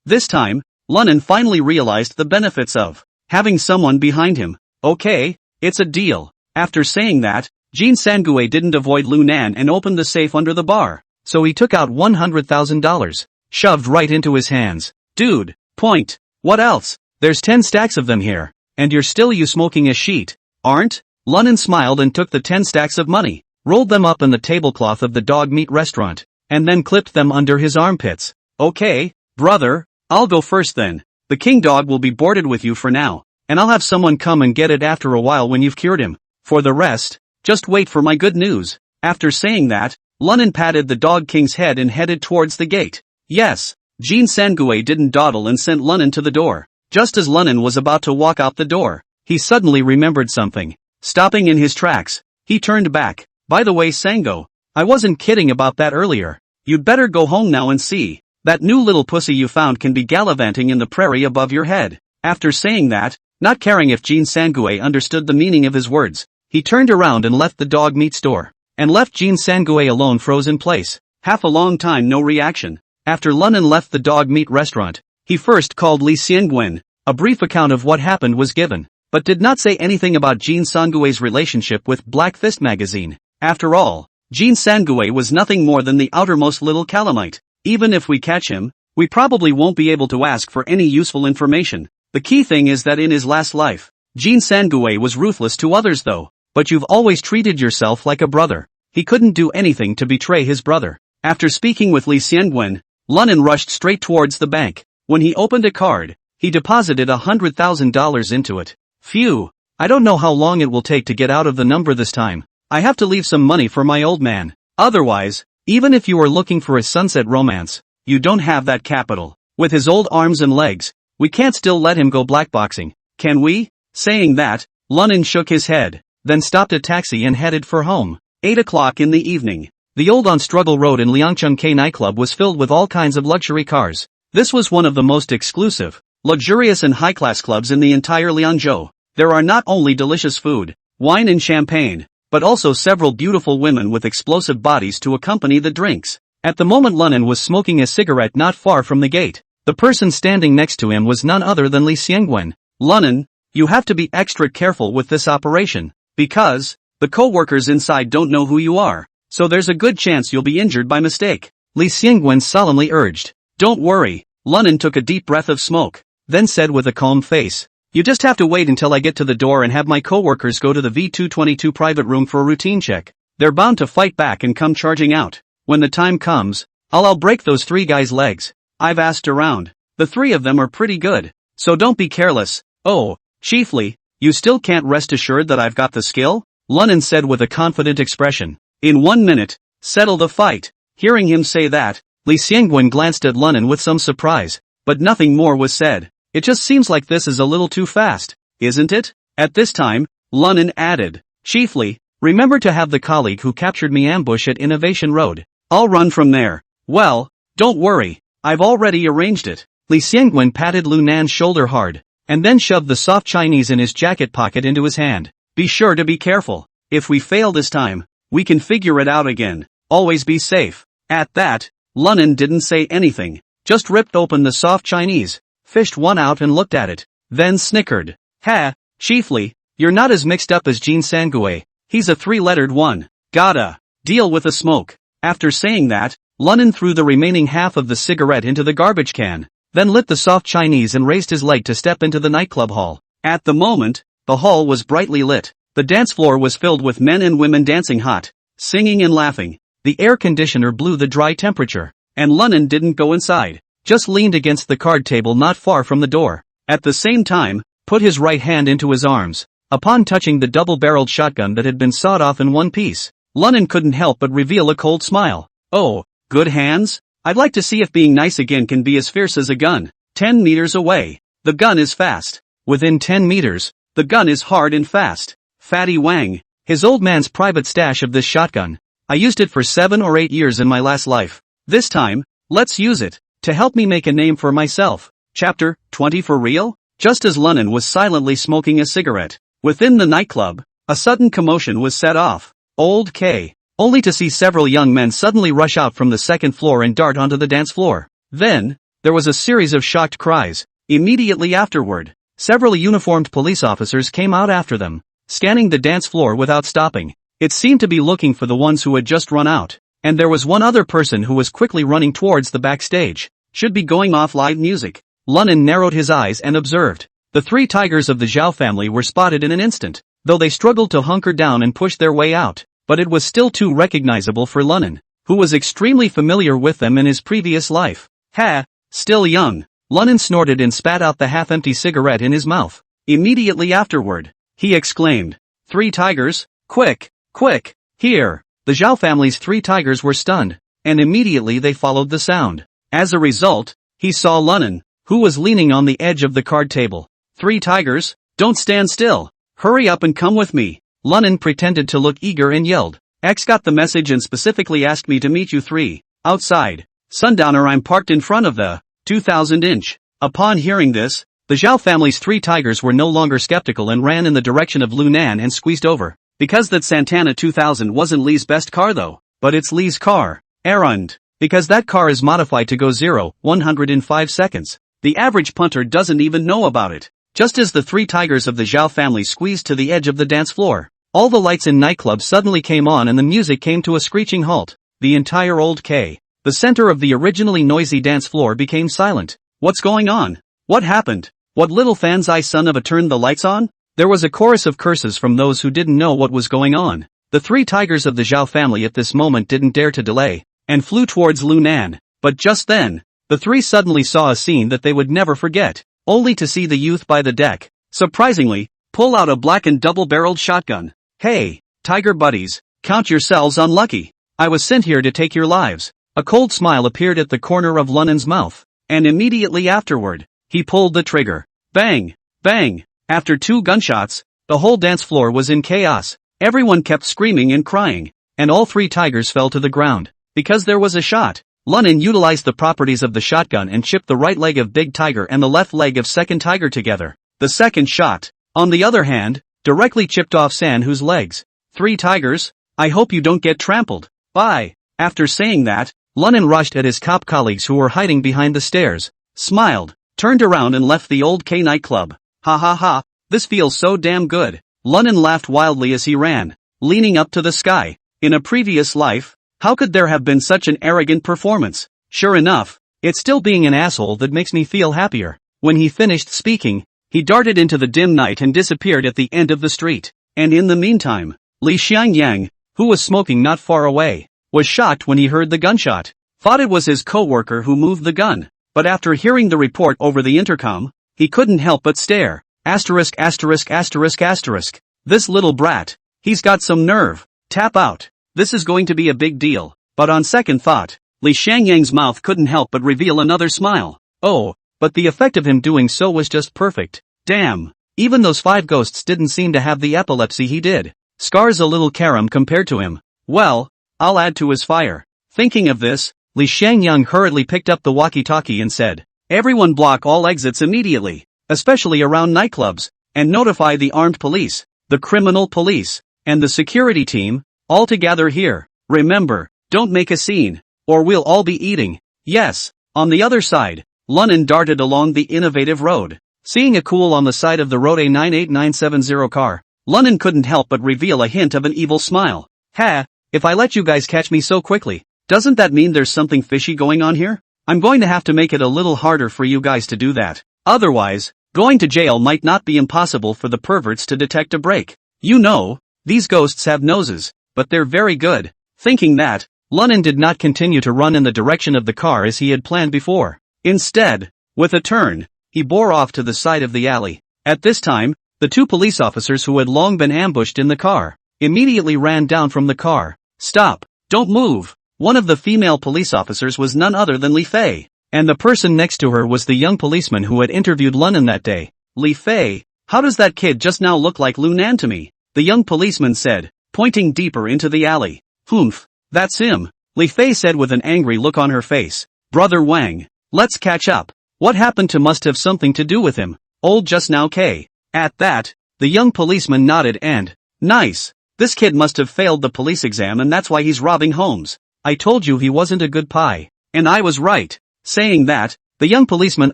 S1: This time, Lunan finally realized the benefits of having someone behind him. Okay, it's a deal. After saying that, Jin Sangui didn't avoid Lunan and opened the safe under the bar, so he took out $100,000, shoved right into his hands. Dude, point. What else? There's 10 stacks of them here. And you're still smoking a sheet, aren't? Lunnan smiled and took the 10 stacks of money, rolled them up in the tablecloth of the dog meat restaurant, and then clipped them under his armpits. Okay, brother, I'll go first then. The king dog will be boarded with you for now, and I'll have someone come and get it after a while when you've cured him. For the rest, just wait for my good news. After saying that, Lunnan patted the dog king's head and headed towards the gate. Yes, Jean Sangue didn't dawdle and sent Lunnan to the door. Just as Lunnan was about to walk out the door, he suddenly remembered something. Stopping in his tracks, he turned back. By the way, Sango, I wasn't kidding about that earlier. You'd better go home now and see. That new little pussy you found can be gallivanting in the prairie above your head. After saying that, not caring if Jean Sangue understood the meaning of his words, he turned around and left the dog meat store. And left Jean Sangue alone froze in place. Half a long time no reaction. After Lunnan left the dog meat restaurant, he first called Li Xiangwen. A brief account of what happened was given, but did not say anything about Jean Sangue's relationship with Black Fist magazine. After all, Jean Sangue was nothing more than the outermost little calamite. Even if we catch him, we probably won't be able to ask for any useful information. The key thing is that in his last life, Jean Sangue was ruthless to others though. But you've always treated yourself like a brother. He couldn't do anything to betray his brother. After speaking with Li Xiangwen, Lunnan rushed straight towards the bank. When he opened a card, he deposited $100,000 into it. Phew, I don't know how long it will take to get out of the number this time. I have to leave some money for my old man. Otherwise, even if you are looking for a sunset romance, you don't have that capital. With his old arms and legs, we can't still let him go blackboxing, can we? Saying that, Lunnan shook his head, then stopped a taxi and headed for home. 8 o'clock in the evening. The old on Struggle Road in Liangcheng K nightclub was filled with all kinds of luxury cars. This was one of the most exclusive, luxurious and high-class clubs in the entire Liangzhou. There are not only delicious food, wine and champagne, but also several beautiful women with explosive bodies to accompany the drinks. At the moment Lunnan was smoking a cigarette not far from the gate. The person standing next to him was none other than Li Xiangwen. Lunnan, you have to be extra careful with this operation, because the co-workers inside don't know who you are, so there's a good chance you'll be injured by mistake. Li Xiangwen solemnly urged. Don't worry. Lunnan took a deep breath of smoke, then said with a calm face. You just have to wait until I get to the door and have my co-workers go to the V222 private room for a routine check. They're bound to fight back and come charging out. When the time comes, I'll break those 3 guys' legs. I've asked around. The 3 of them are pretty good, so don't be careless. Oh, chiefly, you still can't rest assured that I've got the skill? Lunnan said with a confident expression. In 1 minute, settle the fight. Hearing him say that, Li Xiangwen glanced at Lunnan with some surprise, but nothing more was said. It just seems like this is a little too fast, isn't it? At this time, Lunnan added. Chiefly, remember to have the colleague who captured me ambush at Innovation Road. I'll run from there. Well, don't worry, I've already arranged it. Li Xiangwen patted Lu Nan's shoulder hard, and then shoved the soft Chinese in his jacket pocket into his hand. Be sure to be careful. If we fail this time, we can figure it out again. Always be safe. At that, Lunnan didn't say anything, just ripped open the soft Chinese, fished one out and looked at it, then snickered. Ha, chiefly, you're not as mixed up as Jean Sangue. He's a 3-lettered one. Gotta deal with the smoke. After saying that, Lunnan threw the remaining half of the cigarette into the garbage can, then lit the soft Chinese and raised his leg to step into the nightclub hall. At the moment, the hall was brightly lit. The dance floor was filled with men and women dancing hot, singing and laughing. The air conditioner blew the dry temperature, and Lunnan didn't go inside, just leaned against the card table not far from the door. At the same time, put his right hand into his arms. Upon touching the double-barreled shotgun that had been sawed off in one piece, Lunnan couldn't help but reveal a cold smile. Oh, good hands? I'd like to see if being nice again can be as fierce as a gun. 10 meters away. The gun is fast. Within 10 meters, the gun is hard and fast. Fatty Wang, his old man's private stash of this shotgun. I used it for 7 or 8 years in my last life. This time, let's use it, to help me make a name for myself. Chapter 20 For real? Just as Lunnan was silently smoking a cigarette, within the nightclub, a sudden commotion was set off. Old K. Only to see several young men suddenly rush out from the second floor and dart onto the dance floor. Then, there was a series of shocked cries. Immediately afterward, several uniformed police officers came out after them, scanning the dance floor without stopping. It seemed to be looking for the ones who had just run out, and there was one other person who was quickly running towards the backstage. Should be going off live music. Lunan narrowed his eyes and observed. The 3 tigers of the Zhao family were spotted in an instant, though they struggled to hunker down and push their way out, but it was still too recognizable for Lunan, who was extremely familiar with them in his previous life. Ha! Still young. Lunan snorted and spat out the half-empty cigarette in his mouth. Immediately afterward, he exclaimed, 3 tigers? Quick! Quick! Here! The Zhao family's 3 tigers were stunned, and immediately they followed the sound. As a result, he saw Lunan, who was leaning on the edge of the card table. 3 tigers? Don't stand still! Hurry up and come with me! Lunan pretended to look eager and yelled. X got the message and specifically asked me to meet you 3. Outside. Sundowner, I'm parked in front of the 2000-inch. Upon hearing this, the Zhao family's 3 tigers were no longer skeptical and ran in the direction of Lunan and squeezed over. Because that Santana 2000 wasn't Lee's best car though, but it's Lee's car. Errand. Because that car is modified to go 0-100 in 5 seconds. The average punter doesn't even know about it. Just as the 3 tigers of the Zhao family squeezed to the edge of the dance floor, all the lights in nightclub suddenly came on and the music came to a screeching halt. The entire Old K, the center of the originally noisy dance floor, became silent. What's going on? What happened? What little fan's eye son of a turned the lights on? There was a chorus of curses from those who didn't know what was going on. The 3 tigers of the Zhao family at this moment didn't dare to delay, and flew towards Lunan. But just then, the 3 suddenly saw a scene that they would never forget, only to see the youth by the deck, surprisingly, pull out a blackened double-barreled shotgun. Hey, tiger buddies, count yourselves unlucky. I was sent here to take your lives. A cold smile appeared at the corner of Lunan's mouth, and immediately afterward, he pulled the trigger. Bang! Bang! After 2 gunshots, the whole dance floor was in chaos. Everyone kept screaming and crying, and all 3 tigers fell to the ground. Because there was a shot, Lunan utilized the properties of the shotgun and chipped the right leg of Big Tiger and the left leg of Second Tiger together. The second shot, on the other hand, directly chipped off San-Hu's legs. 3 tigers? I hope you don't get trampled. Bye. After saying that, Lunan rushed at his cop colleagues who were hiding behind the stairs, smiled, turned around and left the Old K nightclub. Ha ha ha, this feels so damn good. Lunan laughed wildly as he ran, leaning up to the sky. In a previous life, how could there have been such an arrogant performance? Sure enough, it's still being an asshole that makes me feel happier. When he finished speaking, he darted into the dim night and disappeared at the end of the street. And in the meantime, Li Xiangyang, who was smoking not far away, was shocked when he heard the gunshot. Thought it was his co-worker who moved the gun. But after hearing the report over the intercom, he couldn't help but stare. Asterisk asterisk asterisk asterisk. This little brat. He's got some nerve. Tap out. This is going to be a big deal. But on second thought, Li Xiangyang's mouth couldn't help but reveal another smile. Oh, but the effect of him doing so was just perfect. Damn. Even those 5 ghosts didn't seem to have the epilepsy he did. Scar's a little carom compared to him. Well, I'll add to his fire. Thinking of this, Li Xiangyang hurriedly picked up the walkie-talkie and said, everyone block all exits immediately, especially around nightclubs, and notify the armed police, the criminal police, and the security team, all together here. Remember, don't make a scene, or we'll all be eating. Yes. On the other side, Lunan darted along the innovative road. Seeing a cool on the side of the road A98970 car, Lunan couldn't help but reveal a hint of an evil smile. Ha, if I let you guys catch me so quickly, doesn't that mean there's something fishy going on here? I'm going to have to make it a little harder for you guys to do that. Otherwise, going to jail might not be impossible for the perverts to detect a break. You know, these ghosts have noses, but they're very good. Thinking that, Lunan did not continue to run in the direction of the car as he had planned before. Instead, with a turn, he bore off to the side of the alley. At this time, the 2 police officers who had long been ambushed in the car, immediately ran down from the car. Stop! Don't move! One of the female police officers was none other than Li Fei, and the person next to her was the young policeman who had interviewed Lunan that day. Li Fei, how does that kid just now look like Lunan to me? The young policeman said, pointing deeper into the alley. Humph, that's him, Li Fei said with an angry look on her face. Brother Wang, let's catch up. What happened to must have something to do with him, old just now K. At that, the young policeman nodded and, nice, this kid must have failed the police exam and that's why he's robbing homes. I told you he wasn't a good pie. And I was right. Saying that, the young policeman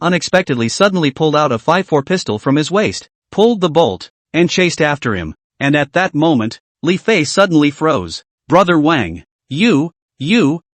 S1: unexpectedly suddenly pulled out a 5.4 pistol from his waist, pulled the bolt, and chased after him. And at that moment, Li Fei suddenly froze. Brother Wang, you,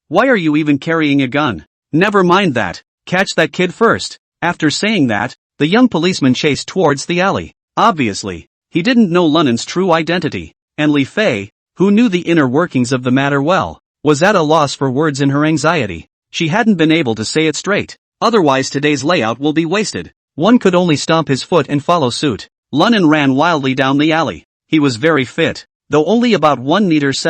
S1: why are you even carrying a gun? Never mind that. Catch that kid first. After saying that, the young policeman chased towards the alley. Obviously, he didn't know Lunen's true identity, and Li Fei, who knew the inner workings of the matter well, was at a loss for words in her anxiety. She hadn't been able to say it straight. Otherwise today's layout will be wasted. One could only stomp his foot and follow suit. Lunen ran wildly down the alley. He was very fit, though only about 1.77 meters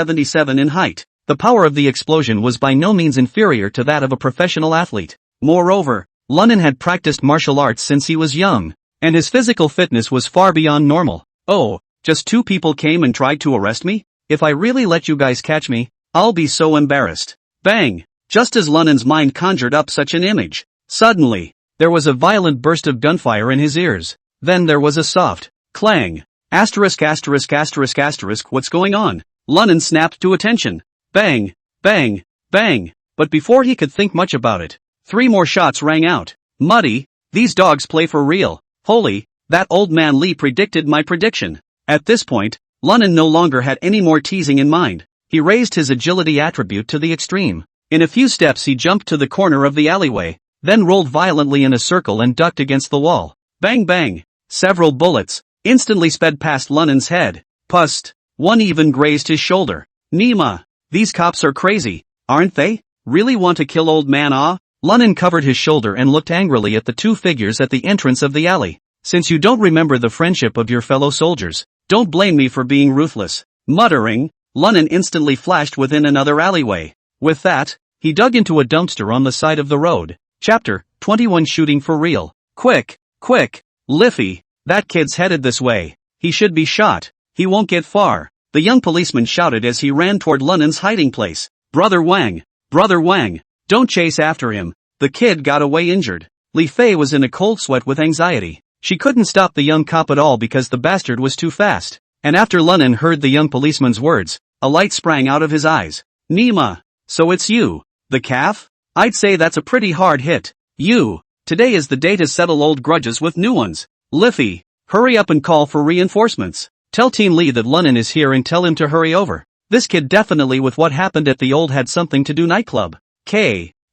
S1: in height. The power of the explosion was by no means inferior to that of a professional athlete. Moreover, Lunen had practiced martial arts since he was young, and his physical fitness was far beyond normal. Oh, just two people came and tried to arrest me? If I really let you guys catch me, I'll be so embarrassed. Bang! Just as Lunen's mind conjured up such an image, suddenly, there was a violent burst of gunfire in his ears. Then there was a soft clang. Asterisk. What's going on? Lunen snapped to attention. Bang! Bang! Bang! But before he could think much about it, 3 more shots rang out. Muddy, these dogs play for real. Holy, that old man Lee predicted my prediction. At this point, Lunen no longer had any more teasing in mind. He raised his agility attribute to the extreme. In a few steps he jumped to the corner of the alleyway, then rolled violently in a circle and ducked against the wall. Bang bang! Several bullets instantly sped past Lunen's head. Pust! One even grazed his shoulder. Nima! These cops are crazy, aren't they? Really want to kill old man ah? Lunen covered his shoulder and looked angrily at the 2 figures at the entrance of the alley. Since you don't remember the friendship of your fellow soldiers, don't blame me for being ruthless. Muttering, Lunen instantly flashed within another alleyway. With that, he dug into a dumpster on the side of the road. Chapter 21 Shooting for Real. Quick, quick, Liffy, that kid's headed this way. He should be shot. He won't get far. The young policeman shouted as he ran toward Lunen's hiding place. Brother Wang, don't chase after him. The kid got away injured. Li Fei was in a cold sweat with anxiety. She couldn't stop the young cop at all because the bastard was too fast. And after Lunen heard the young policeman's words, a light sprang out of his eyes. Nima, so it's you, the calf? I'd say that's a pretty hard hit. Today is the day to settle old grudges with new ones. Liffy, hurry up and call for reinforcements. Tell Team Lee that Lunen is here and tell him to hurry over. This kid definitely with what happened at the old had something to do nightclub.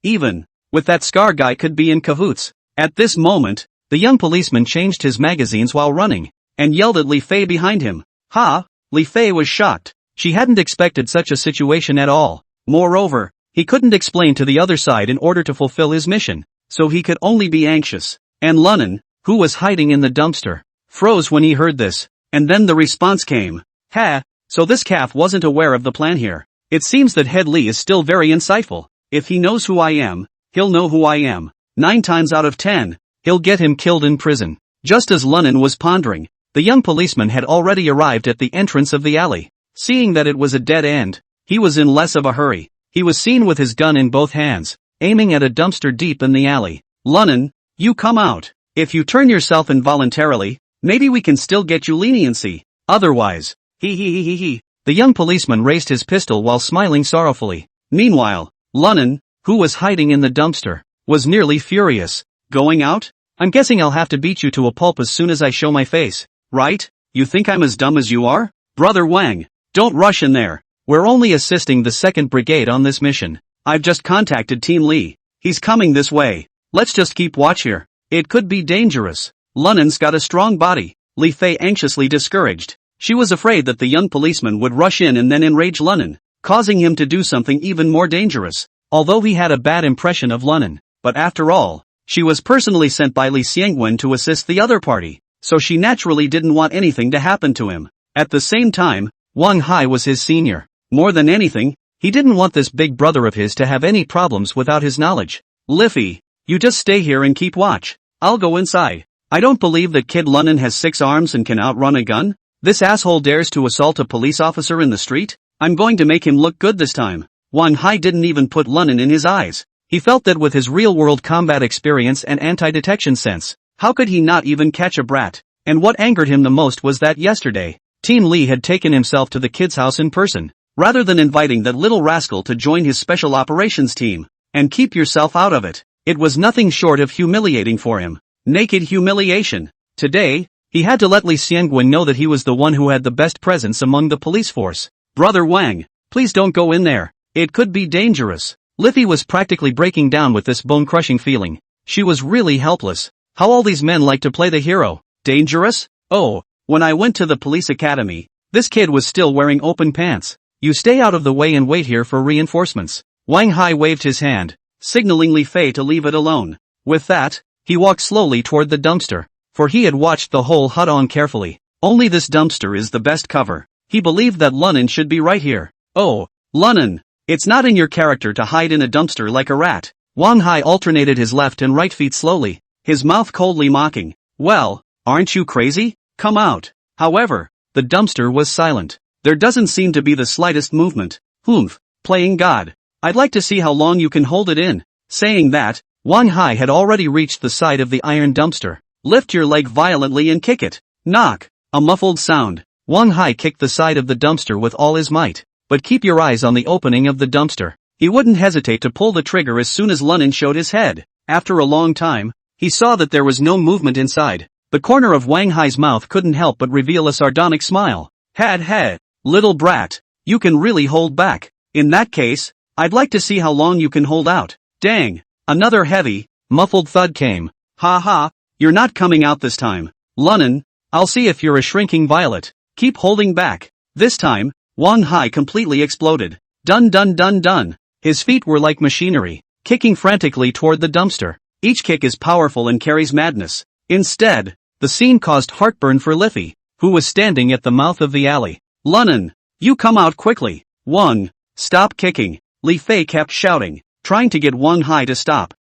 S1: Even with that Scar guy could be in cahoots. At this moment, the young policeman changed his magazines while running, and yelled at Li Fei behind him. Ha! Li Fei was shocked. She hadn't expected such a situation at all. Moreover, he couldn't explain to the other side in order to fulfill his mission, so he could only be anxious. And Lunen, who was hiding in the dumpster, froze when he heard this, and then the response came. Ha! So this calf wasn't aware of the plan here. It seems that Head Lee is still very insightful. If he knows who I am, he'll know who I am. 9 times out of 10, he'll get him killed in prison. Just as Lunen was pondering, the young policeman had already arrived at the entrance of the alley. Seeing that it was a dead end, he was in less of a hurry. He was seen with his gun in both hands, aiming at a dumpster deep in the alley. Lunen, you come out. If you turn yourself involuntarily, maybe we can still get you leniency. Otherwise, he. The young policeman raised his pistol while smiling sorrowfully. Meanwhile, Lunen, who was hiding in the dumpster, was nearly furious. Going out? I'm guessing I'll have to beat you to a pulp as soon as I show my face, right? You think I'm as dumb as you are? Brother Wang, don't rush in there. We're only assisting the 2nd Brigade on this mission. I've just contacted Team Lee. He's coming this way. Let's just keep watch here. It could be dangerous. Lunen's got a strong body. Li Fei anxiously discouraged. She was afraid that the young policeman would rush in and then enrage Lunen, causing him to do something even more dangerous. Although he had a bad impression of Lunen, but after all, she was personally sent by Li Xiangwen to assist the other party, so she naturally didn't want anything to happen to him. At the same time, Wang Hai was his senior. More than anything, he didn't want this big brother of his to have any problems without his knowledge. Liffy, you just stay here and keep watch. I'll go inside. I don't believe that Kid Lunen has 6 arms and can outrun a gun. This asshole dares to assault a police officer in the street? I'm going to make him look good this time. Wang Hai didn't even put Lunen in his eyes. He felt that with his real-world combat experience and anti-detection sense, how could he not even catch a brat? And what angered him the most was that yesterday, Team Lee had taken himself to the kid's house in person, rather than inviting that little rascal to join his special operations team. And keep yourself out of it. It was nothing short of humiliating for him. Naked humiliation. Today, he had to let Li Xiangwen know that he was the one who had the best presence among the police force. Brother Wang, please don't go in there. It could be dangerous. Liffy was practically breaking down with this bone-crushing feeling. She was really helpless. How all these men like to play the hero. Dangerous? Oh, when I went to the police academy, this kid was still wearing open pants. You stay out of the way and wait here for reinforcements. Wang Hai waved his hand, signaling Li Fei to leave it alone. With that, he walked slowly toward the dumpster, for he had watched the whole hut on carefully. Only this dumpster is the best cover. He believed that Lunan should be right here. Oh, Lunan, it's not in your character to hide in a dumpster like a rat. Wang Hai alternated his left and right feet slowly, his mouth coldly mocking. Well, aren't you crazy? Come out. However, the dumpster was silent. There doesn't seem to be the slightest movement. Humph, playing God. I'd like to see how long you can hold it in. Saying that, Wang Hai had already reached the side of the iron dumpster. Lift your leg violently and kick it. Knock. A muffled sound. Wang Hai kicked the side of the dumpster with all his might. But keep your eyes on the opening of the dumpster. He wouldn't hesitate to pull the trigger as soon as Lunan showed his head. After a long time, he saw that there was no movement inside. The corner of Wang Hai's mouth couldn't help but reveal a sardonic smile. Had, little brat, you can really hold back. In that case, I'd like to see how long you can hold out. Dang, another heavy, muffled thud came. Ha ha, you're not coming out this time. Lunan, I'll see if you're a shrinking violet. Keep holding back. This time, Wang Hai completely exploded. Dun dun dun dun. His feet were like machinery, kicking frantically toward the dumpster. Each kick is powerful and carries madness. Instead, the scene caused heartburn for Li Fei, who was standing at the mouth of the alley. Lunan, you come out quickly. Wang, stop kicking. Li Fei kept shouting, trying to get Wang Hai to stop.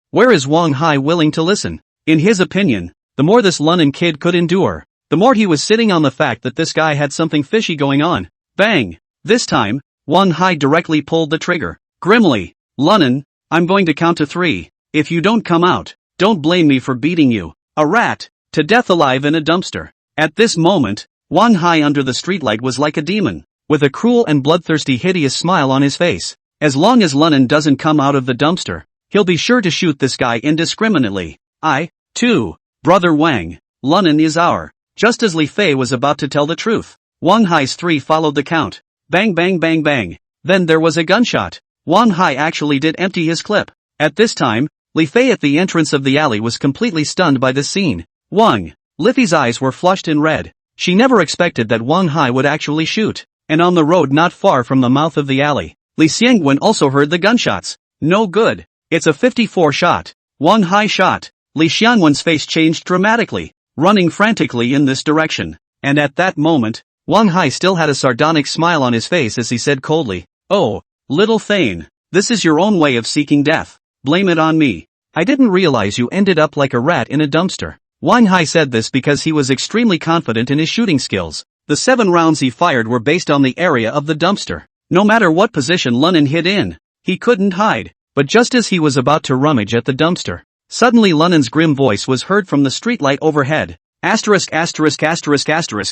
S1: Where is Wang Hai willing to listen? In his opinion, the more this Lunan kid could endure, the more he was sitting on the fact that this guy had something fishy going on. Bang! This time, Wang Hai directly pulled the trigger. Grimly, Lunan, I'm going to count to 3. If you don't come out, don't blame me for beating you. A rat, to death alive in a dumpster. At this moment, Wang Hai under the streetlight was like a demon, with a cruel and bloodthirsty hideous smile on his face. As long as Lunan doesn't come out of the dumpster, he'll be sure to shoot this guy indiscriminately. Brother Wang, Lunan is our. Just as Li Fei was about to tell the truth, Wang Hai's 3 followed the count. Bang bang bang bang. Then there was a gunshot. Wang Hai actually did empty his clip. At this time, Li Fei at the entrance of the alley was completely stunned by this scene. Li Fei's eyes were flushed in red. She never expected that Wang Hai would actually shoot. And on the road not far from the mouth of the alley, Li Xiangwen also heard the gunshots. No good. It's a 54 shot. Wang Hai shot. Li Xiangwen's face changed dramatically, running frantically in this direction. And at that moment, Wang Hai still had a sardonic smile on his face as he said coldly, "Oh, little Thane, this is your own way of seeking death. Blame it on me. I didn't realize you ended up like a rat in a dumpster." Wang Hai said this because he was extremely confident in his shooting skills. The 7 rounds he fired were based on the area of the dumpster. No matter what position Lunan hid in, he couldn't hide. But just as he was about to rummage at the dumpster, suddenly Lunan's grim voice was heard from the streetlight overhead.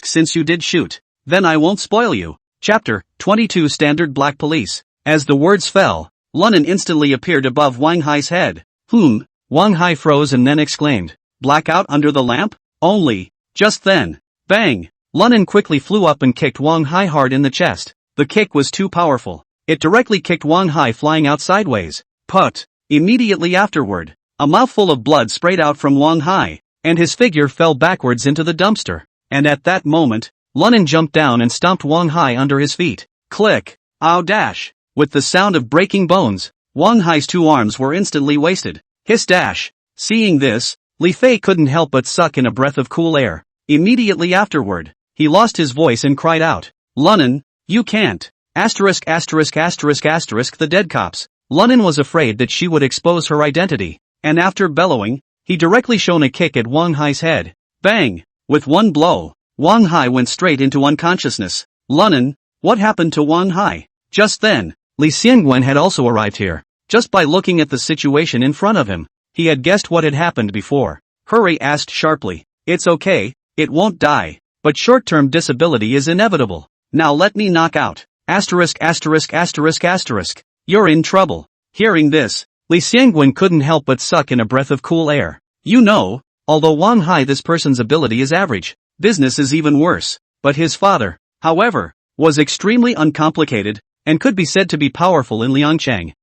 S1: Since you did shoot, then I won't spoil you. Chapter 22 Standard Black Police. As the words fell, Lunan instantly appeared above Wang Hai's head. Wang Hai froze and then exclaimed, "Blackout under the lamp?" Only, just then, bang! Lunan quickly flew up and kicked Wang Hai hard in the chest. The kick was too powerful. It directly kicked Wang Hai flying out sideways. Put! Immediately afterward, a mouthful of blood sprayed out from Wang Hai, and his figure fell backwards into the dumpster. And at that moment, Lunan jumped down and stomped Wang Hai under his feet. Click! Ow dash! With the sound of breaking bones, Wang Hai's 2 arms were instantly wasted. Hiss dash! Seeing this, Li Fei couldn't help but suck in a breath of cool air. Immediately afterward, he lost his voice and cried out, "Lunan, you can't! The dead cops." Lunan was afraid that she would expose her identity, and after bellowing, he directly shone a kick at Wang Hai's head. Bang! With one blow, Wang Hai went straight into unconsciousness. Lunan, what happened to Wang Hai? Just then, Li Xiangwen had also arrived here. Just by looking at the situation in front of him, he had guessed what had happened before. Hurry asked sharply, "It's okay, it won't die, but short-term disability is inevitable. Now let me knock out. You're in trouble." Hearing this, Li Xiangwen couldn't help but suck in a breath of cool air. Although Wang Hai this person's ability is average, business is even worse. But his father, however, was extremely uncomplicated, and could be said to be powerful in Liangchang.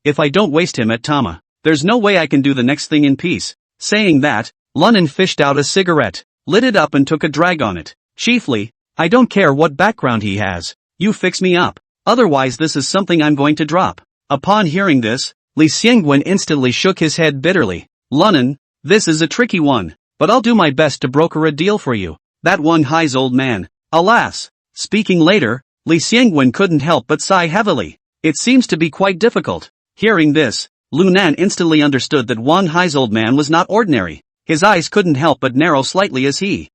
S1: If I don't waste him at Tama, There's no way I can do the next thing in peace. Saying that, Lunan fished out a cigarette, lit it up and took a drag on it. Chiefly, I don't care what background he has. You fix me up. Otherwise this is something I'm going to drop. Upon hearing this, Lee Seung-gun instantly shook his head bitterly. Lunan, this is a tricky one, but I'll do my best to broker a deal for you. That Wang Hai's old man. Alas. Speaking later, Lee Seung-gun couldn't help but sigh heavily. It seems to be quite difficult. Hearing this, Lunan instantly understood that Wang Hai's old man was not ordinary. His eyes couldn't help but narrow slightly as he,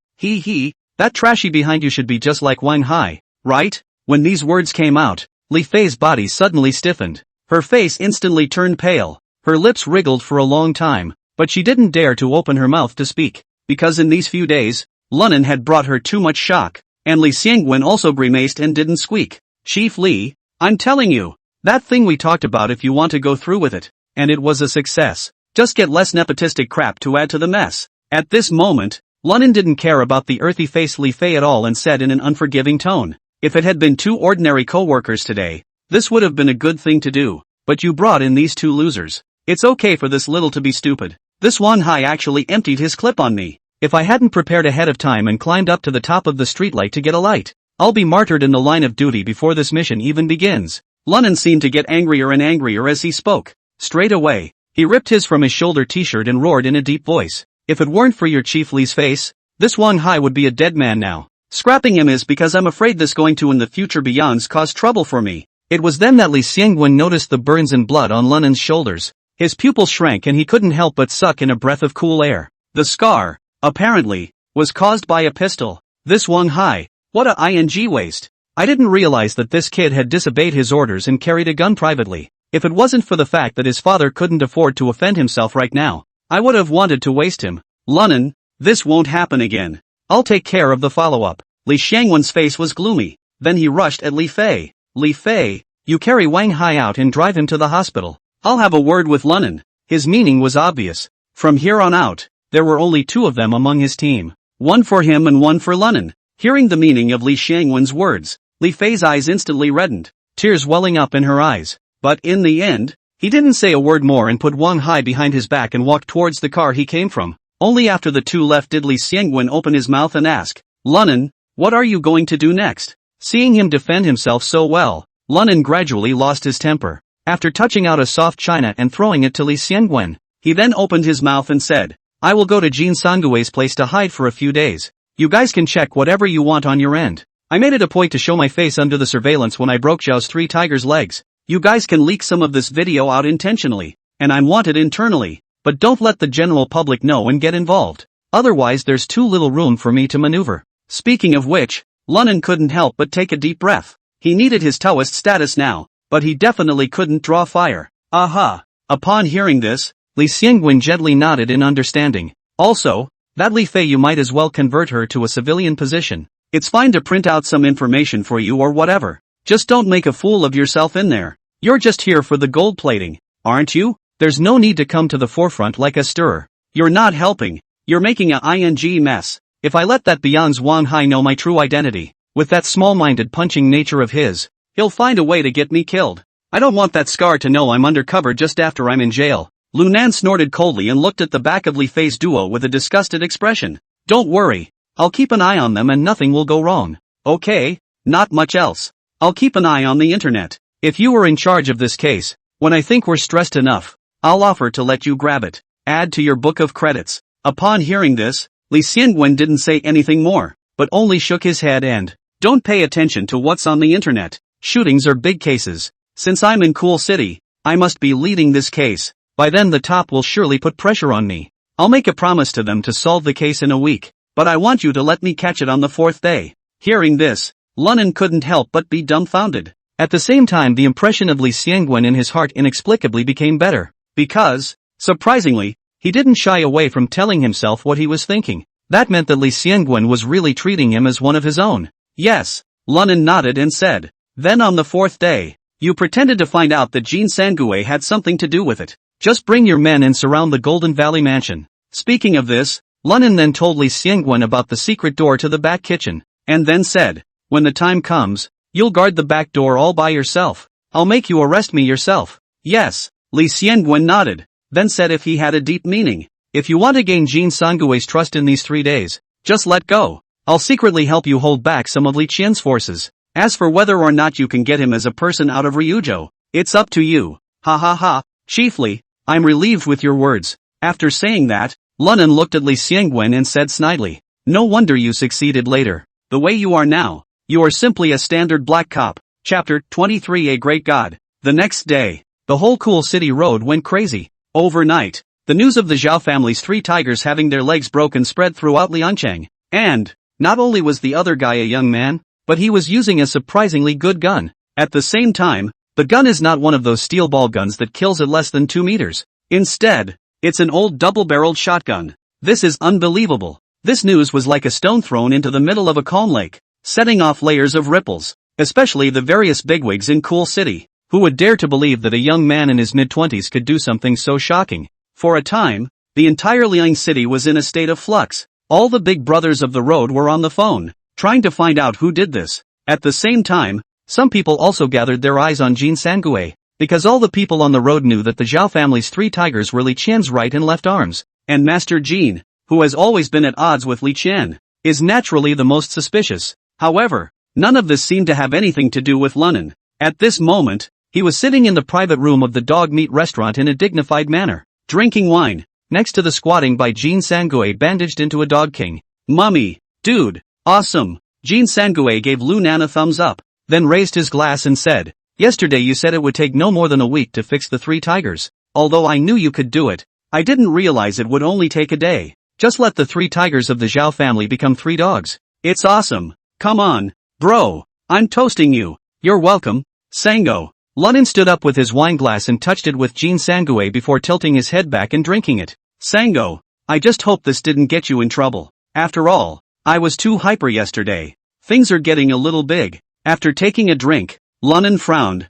S1: that trashy behind you should be just like Wang Hai, right? When these words came out, Li Fei's body suddenly stiffened. Her face instantly turned pale. Her lips wriggled for a long time, but she didn't dare to open her mouth to speak, because in these few days, Lunan had brought her too much shock, and Lee Seung-gun also grimaced and didn't squeak. Chief Lee, I'm telling you, that thing we talked about if you want to go through with it, and it was a success. Just get less nepotistic crap to add to the mess. At this moment, Lunan didn't care about the earthy-faced Li Fei at all and said in an unforgiving tone, if it had been two ordinary co-workers today, this would have been a good thing to do, but you brought in these two losers. It's okay for this little to be stupid. This Wang Hai actually emptied his clip on me. If I hadn't prepared ahead of time and climbed up to the top of the streetlight to get a light, I'll be martyred in the line of duty before this mission even begins. Lunan seemed to get angrier and angrier as he spoke. Straight away, he ripped his from his shoulder t-shirt and roared in a deep voice. If it weren't for your Chief Lee's face, this Wang Hai would be a dead man now. Scrapping him is because I'm afraid this going to in the future beyonds cause trouble for me. It was then that Lee Seung-gun noticed the burns and blood on Lunan's shoulders. His pupils shrank and he couldn't help but suck in a breath of cool air. The scar, apparently, was caused by a pistol. This Wang Hai, what a ing waste. I didn't realize that this kid had disobeyed his orders and carried a gun privately. If it wasn't for the fact that his father couldn't afford to offend himself right now, I would have wanted to waste him. Lunan, this won't happen again. I'll take care of the follow-up. Li Shangwen's face was gloomy. Then he rushed at Li Fei. Li Fei, you carry Wang Hai out and drive him to the hospital. I'll have a word with Lunan. His meaning was obvious. From here on out, there were only two of them among his team. One for him and one for Lunan. Hearing the meaning of Li Shangwen's words, Li Fei's eyes instantly reddened, tears welling up in her eyes. But in the end, he didn't say a word more and put Wang Hai behind his back and walked towards the car he came from. Only after the two left did Li Seung-gun open his mouth and ask, Lunan, what are you going to do next? Seeing him defend himself so well, Lunan gradually lost his temper. After touching out a soft china and throwing it to Li Seung-gun, he then opened his mouth and said, I will go to Jin Sangue's place to hide for a few days. You guys can check whatever you want on your end. I made it a point to show my face under the surveillance when I broke Zhao's three tigers' legs. You guys can leak some of this video out intentionally, and I'm wanted internally, but don't let the general public know and get involved. Otherwise there's too little room for me to maneuver. Speaking of which, Lunan couldn't help but take a deep breath. He needed his Taoist status now, but he definitely couldn't draw fire. Aha! Upon hearing this, Li Seung-gun gently nodded in understanding. Also, that Li Fei you might as well convert her to a civilian position. It's fine to print out some information for you or whatever. Just don't make a fool of yourself in there. You're just here for the gold plating, aren't you? There's no need to come to the forefront like a stirrer. You're not helping. You're making a ing mess. If I let that Beyond's Wang Hai know my true identity, with that small-minded punching nature of his, he'll find a way to get me killed. I don't want that scar to know I'm undercover just after I'm in jail. Lunan snorted coldly and looked at the back of Li Fei's duo with a disgusted expression. Don't worry. I'll keep an eye on them and nothing will go wrong. Okay, not much else. I'll keep an eye on the internet. If you were in charge of this case, when I think we're stressed enough, I'll offer to let you grab it. Add to your book of credits. Upon hearing this, Li Seung-gun didn't say anything more, but only shook his head and, don't pay attention to what's on the internet. Shootings are big cases. Since I'm in Cool City, I must be leading this case. By then the top will surely put pressure on me. I'll make a promise to them to solve the case in a week, but I want you to let me catch it on the fourth day. Hearing this, Lunan couldn't help but be dumbfounded. At the same time the impression of Li Seung-gun in his heart inexplicably became better, because, surprisingly, he didn't shy away from telling himself what he was thinking. That meant that Li Seung-gun was really treating him as one of his own. Yes, Lunan nodded and said. Then on the fourth day, you pretended to find out that Jin Sangue had something to do with it. Just bring your men and surround the Golden Valley mansion. Speaking of this, Lunan then told Li Seung-gun about the secret door to the back kitchen, and then said, when the time comes, you'll guard the back door all by yourself. I'll make you arrest me yourself. Yes, Li Seung-gun nodded. then said if he had a deep meaning. If you want to gain Jin Sangue's trust in these 3 days, just let go. I'll secretly help you hold back some of Li Qian's forces. As for whether or not you can get him as a person out of Ryujo, it's up to you. Ha ha ha. Chiefly, I'm relieved with your words. After saying that, Lunan looked at Li Xiangwen and said snidely, no wonder you succeeded later. The way you are now, you are simply a standard black cop. Chapter 23 A Great God. The next day, the whole cool city road went crazy. Overnight, the news of the Zhao family's 3 tigers having their legs broken spread throughout Liancheng. And, not only was the other guy a young man, but he was using a surprisingly good gun. At the same time, the gun is not one of those steel ball guns that kills at less than 2 meters. Instead, it's an old double-barreled shotgun. This is unbelievable. This news was like a stone thrown into the middle of a calm lake, setting off layers of ripples, especially the various bigwigs in Cool City. Who would dare to believe that a young man in his mid-20s could do something so shocking? For a time, the entire Liang city was in a state of flux. All the big brothers of the road were on the phone, trying to find out who did this. At the same time, some people also gathered their eyes on Jin Sangue, because all the people on the road knew that the Zhao family's 3 tigers were Li Qian's right and left arms, and Master Jin, who has always been at odds with Li Qian, is naturally the most suspicious. However, none of this seemed to have anything to do with Lunan. At this moment, he was sitting in the private room of the dog meat restaurant in a dignified manner, drinking wine, next to the squatting by Jin Sangue bandaged into a dog king. Mummy, dude, awesome. Jin Sangue gave Lunan a thumbs up, then raised his glass and said, yesterday you said it would take no more than a week to fix the 3 tigers. Although I knew you could do it, I didn't realize it would only take a day. Just let the 3 tigers of the Zhao family become 3 dogs. It's awesome. Come on, bro. I'm toasting you. You're welcome, Sango. Lunan stood up with his wine glass and touched it with Jin Sangue before tilting his head back and drinking it. Sango, I just hope this didn't get you in trouble. After all, I was too hyper yesterday. Things are getting a little big. After taking a drink, Lunan frowned.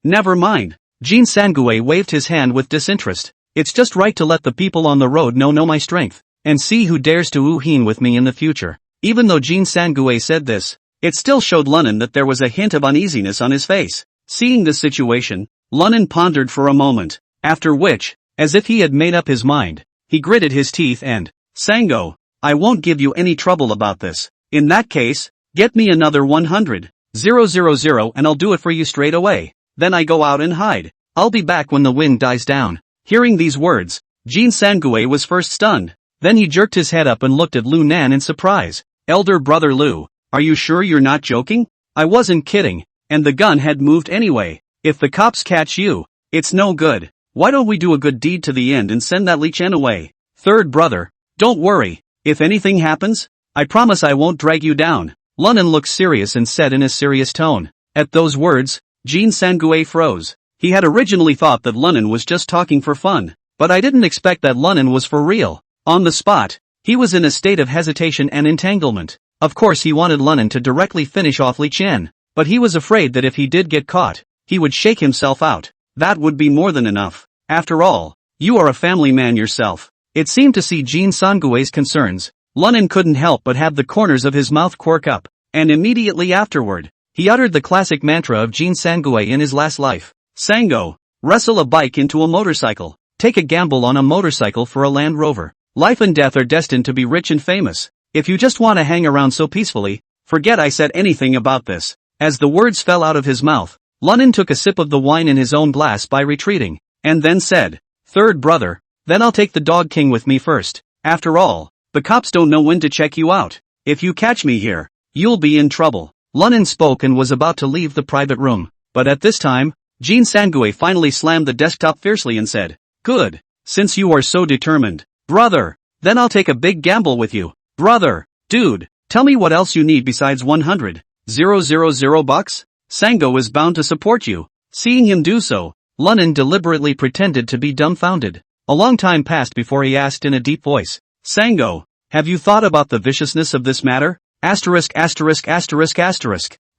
S1: Never mind. Jin Sangue waved his hand with disinterest. It's just right to let the people on the road know my strength, and see who dares to ooh-heen with me in the future. Even though Jin Sangue said this, it still showed Lunan that there was a hint of uneasiness on his face. Seeing the situation, Lunan pondered for a moment, after which, as if he had made up his mind, he gritted his teeth and, Sango, I won't give you any trouble about this. In that case, get me another 100,000 and I'll do it for you straight away. Then I go out and hide. I'll be back when the wind dies down. Hearing these words, Jin Sangue was first stunned. Then he jerked his head up and looked at Lunan in surprise. Elder brother Lu, are you sure you're not joking? I wasn't kidding. And the gun had moved anyway. If the cops catch you, it's no good. Why don't we do a good deed to the end and send that Li Qian away? Third brother, don't worry. If anything happens, I promise I won't drag you down. Lunan looked serious and said in a serious tone. At those words, Jin Sangue froze. He had originally thought that Lunan was just talking for fun, but I didn't expect that Lunan was for real. On the spot, he was in a state of hesitation and entanglement. Of course he wanted Lunan to directly finish off Li Qian. But he was afraid that if he did get caught, he would shake himself out. That would be more than enough. After all, you are a family man yourself. It seemed to see Jin Sangue's concerns. Lunan couldn't help but have the corners of his mouth quirk up, and immediately afterward, he uttered the classic mantra of Jin Sangue in his last life. Sango, wrestle a bike into a motorcycle. Take a gamble on a motorcycle for a Land Rover. Life and death are destined to be rich and famous. If you just want to hang around so peacefully, forget I said anything about this. As the words fell out of his mouth, Lunan took a sip of the wine in his own glass by retreating, and then said, Third brother, then I'll take the dog king with me first. After all, the cops don't know when to check you out. If you catch me here, you'll be in trouble. Lunan spoke and was about to leave the private room, but at this time, Jin Sangue finally slammed the desktop fiercely and said, Good, since you are so determined, brother, then I'll take a big gamble with you. Brother, dude, tell me what else you need besides 100,000 bucks? Sango is bound to support you. Seeing him do so, Lunan deliberately pretended to be dumbfounded. A long time passed before he asked in a deep voice, Sango, have you thought about the viciousness of this matter? Asterisk.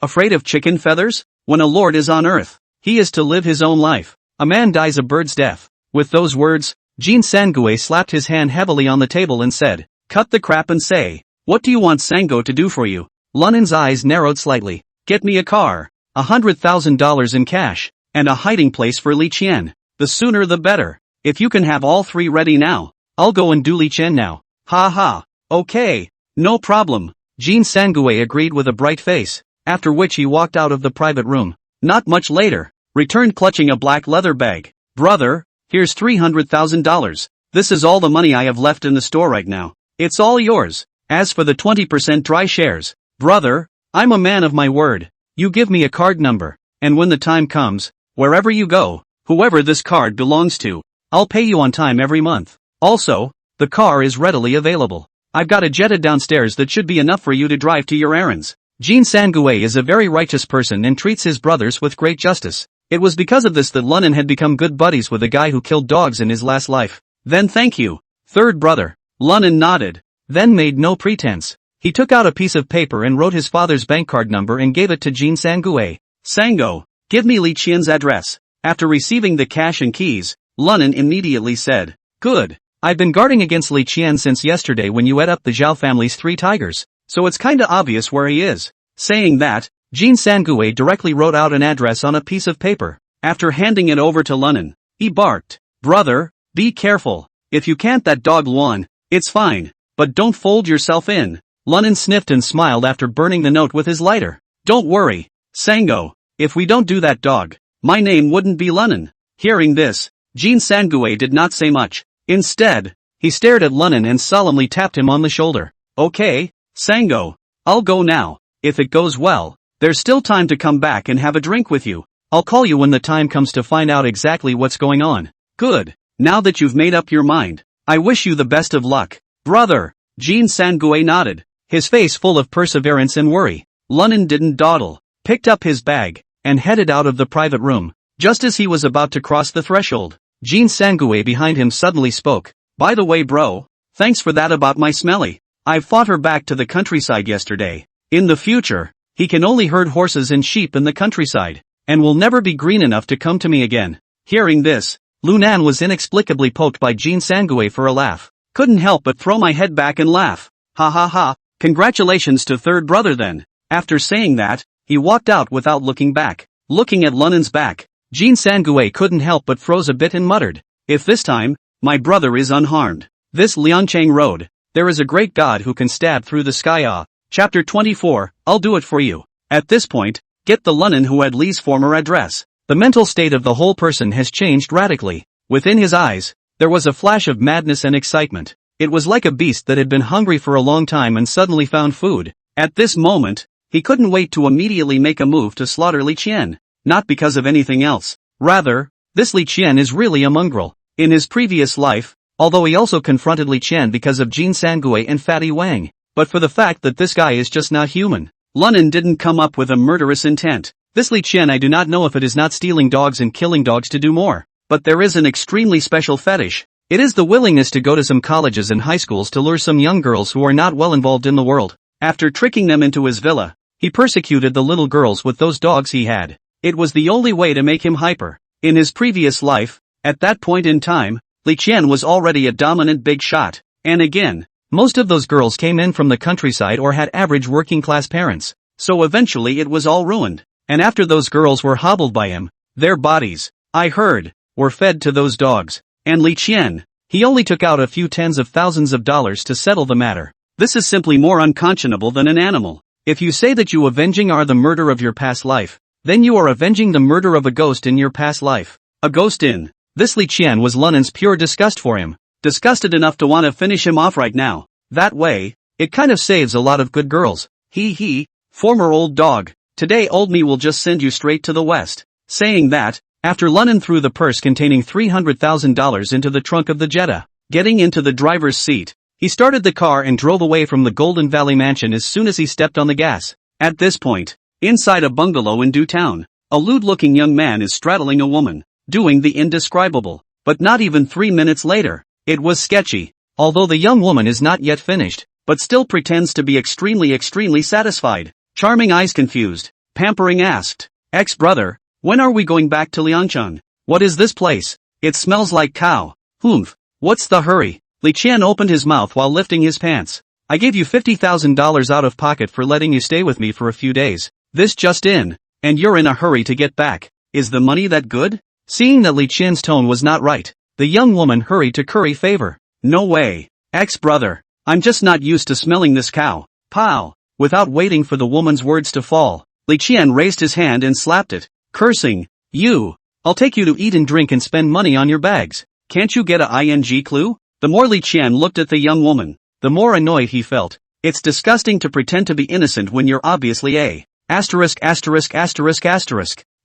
S1: Afraid of chicken feathers? When a lord is on earth, he is to live his own life. A man dies a bird's death. With those words, Jin Sangue slapped his hand heavily on the table and said, Cut the crap and say, what do you want Sango to do for you? Lunan's eyes narrowed slightly. Get me a car, $100,000 in cash, and a hiding place for Li Qian. The sooner the better. If you can have all three ready now, I'll go and do Li Qian now. Ha ha. Okay. No problem. Jin Sangue agreed with a bright face, after which he walked out of the private room. Not much later, returned clutching a black leather bag. Brother, here's $300,000. This is all the money I have left in the store right now. It's all yours. As for the 20% dry shares, brother, I'm a man of my word. You give me a card number, and when the time comes, wherever you go, whoever this card belongs to, I'll pay you on time every month. Also, the car is readily available. I've got a Jetta downstairs that should be enough for you to drive to your errands. Jin Sangue is a very righteous person and treats his brothers with great justice. It was because of this that Lunan had become good buddies with a guy who killed dogs in his last life. Then thank you, third brother. Lunan nodded, then made no pretense. He took out a piece of paper and wrote his father's bank card number and gave it to Jin Sangue. Sango, give me Li Qian's address. After receiving the cash and keys, Lunan immediately said, good. I've been guarding against Li Qian since yesterday when you ate up the Zhao family's 3 tigers, so it's kinda obvious where he is. Saying that, Jin Sangue directly wrote out an address on a piece of paper. After handing it over to Lunan, he barked, brother, be careful. If you can't that dog Luan, it's fine, but don't fold yourself in. Lunan sniffed and smiled after burning the note with his lighter. Don't worry, Sango, if we don't do that dog, my name wouldn't be Lunan. Hearing this, Jin Sangue did not say much. Instead, he stared at Lunan and solemnly tapped him on the shoulder. Okay, Sango, I'll go now. If it goes well, there's still time to come back and have a drink with you. I'll call you when the time comes to find out exactly what's going on. Good. Now that you've made up your mind, I wish you the best of luck. Brother, Jin Sangue nodded, his face full of perseverance and worry. Lunan didn't dawdle, picked up his bag, and headed out of the private room. Just as he was about to cross the threshold, Jin Sangue behind him suddenly spoke. By the way bro, thanks for that about my smelly. I fought her back to the countryside yesterday. In the future, he can only herd horses and sheep in the countryside, and will never be green enough to come to me again. Hearing this, Lunan was inexplicably poked by Jin Sangue for a laugh. Couldn't help but throw my head back and laugh. Ha ha ha, congratulations to third brother then. After saying that, he walked out without looking back. Looking at Lunan's back, Jin Sangue couldn't help but froze a bit and muttered, if this time, my brother is unharmed. This Lianchang road, there is a great god who can stab through the sky. Chapter 24, I'll do it for you. At this point, get the Lunan who had Li's former address. The mental state of the whole person has changed radically. Within his eyes, there was a flash of madness and excitement. It was like a beast that had been hungry for a long time and suddenly found food. At this moment, he couldn't wait to immediately make a move to slaughter Li Qian. Not because of anything else. Rather, this Li Qian is really a mongrel. In his previous life, although he also confronted Li Qian because of Jin Sangue and Fatty Wang, but for the fact that this guy is just not human. Lunan didn't come up with a murderous intent. This Li Qian I do not know if it is not stealing dogs and killing dogs to do more, but there is an extremely special fetish. It is the willingness to go to some colleges and high schools to lure some young girls who are not well involved in the world. After tricking them into his villa, he persecuted the little girls with those dogs he had. It was the only way to make him hyper. In his previous life, at that point in time, Li Qian was already a dominant big shot. And again, most of those girls came in from the countryside or had average working class parents. So eventually it was all ruined. And after those girls were hobbled by him, their bodies, I heard, were fed to those dogs. And Li Qian, he only took out a few tens of thousands of dollars to settle the matter. This is simply more unconscionable than an animal. If you say that you avenging are the murder of your past life, then you are avenging the murder of a ghost in your past life. A ghost in. This Li Qian was Lunan's pure disgust for him. Disgusted enough to want to finish him off right now. That way, it kind of saves a lot of good girls. He, former old dog, today old me will just send you straight to the west. Saying that, after Lunan threw the purse containing $300,000 into the trunk of the Jetta, getting into the driver's seat, he started the car and drove away from the Golden Valley mansion as soon as he stepped on the gas. At this point, inside a bungalow in Town, a lewd-looking young man is straddling a woman, doing the indescribable. But not even 3 minutes later, it was sketchy. Although the young woman is not yet finished, but still pretends to be extremely satisfied. Charming eyes confused, pampering asked, ex-brother, when are we going back to Liangchang? What is this place? It smells like cow. Humph, what's the hurry? Li Qian opened his mouth while lifting his pants. I gave you $50,000 out of pocket for letting you stay with me for a few days. This just in, and you're in a hurry to get back. Is the money that good? Seeing that Li Qian's tone was not right, The young woman hurried to curry favor. No way. Ex-brother. I'm just not used to smelling this cow. Pow. Without waiting for the woman's words to fall, Li Qian raised his hand and slapped it, cursing, "You! I'll take you to eat and drink and spend money on your bags. Can't you get a ing clue?" The more Li Qian looked at the young woman, the more annoyed he felt. It's disgusting to pretend to be innocent when you're obviously a asterisk.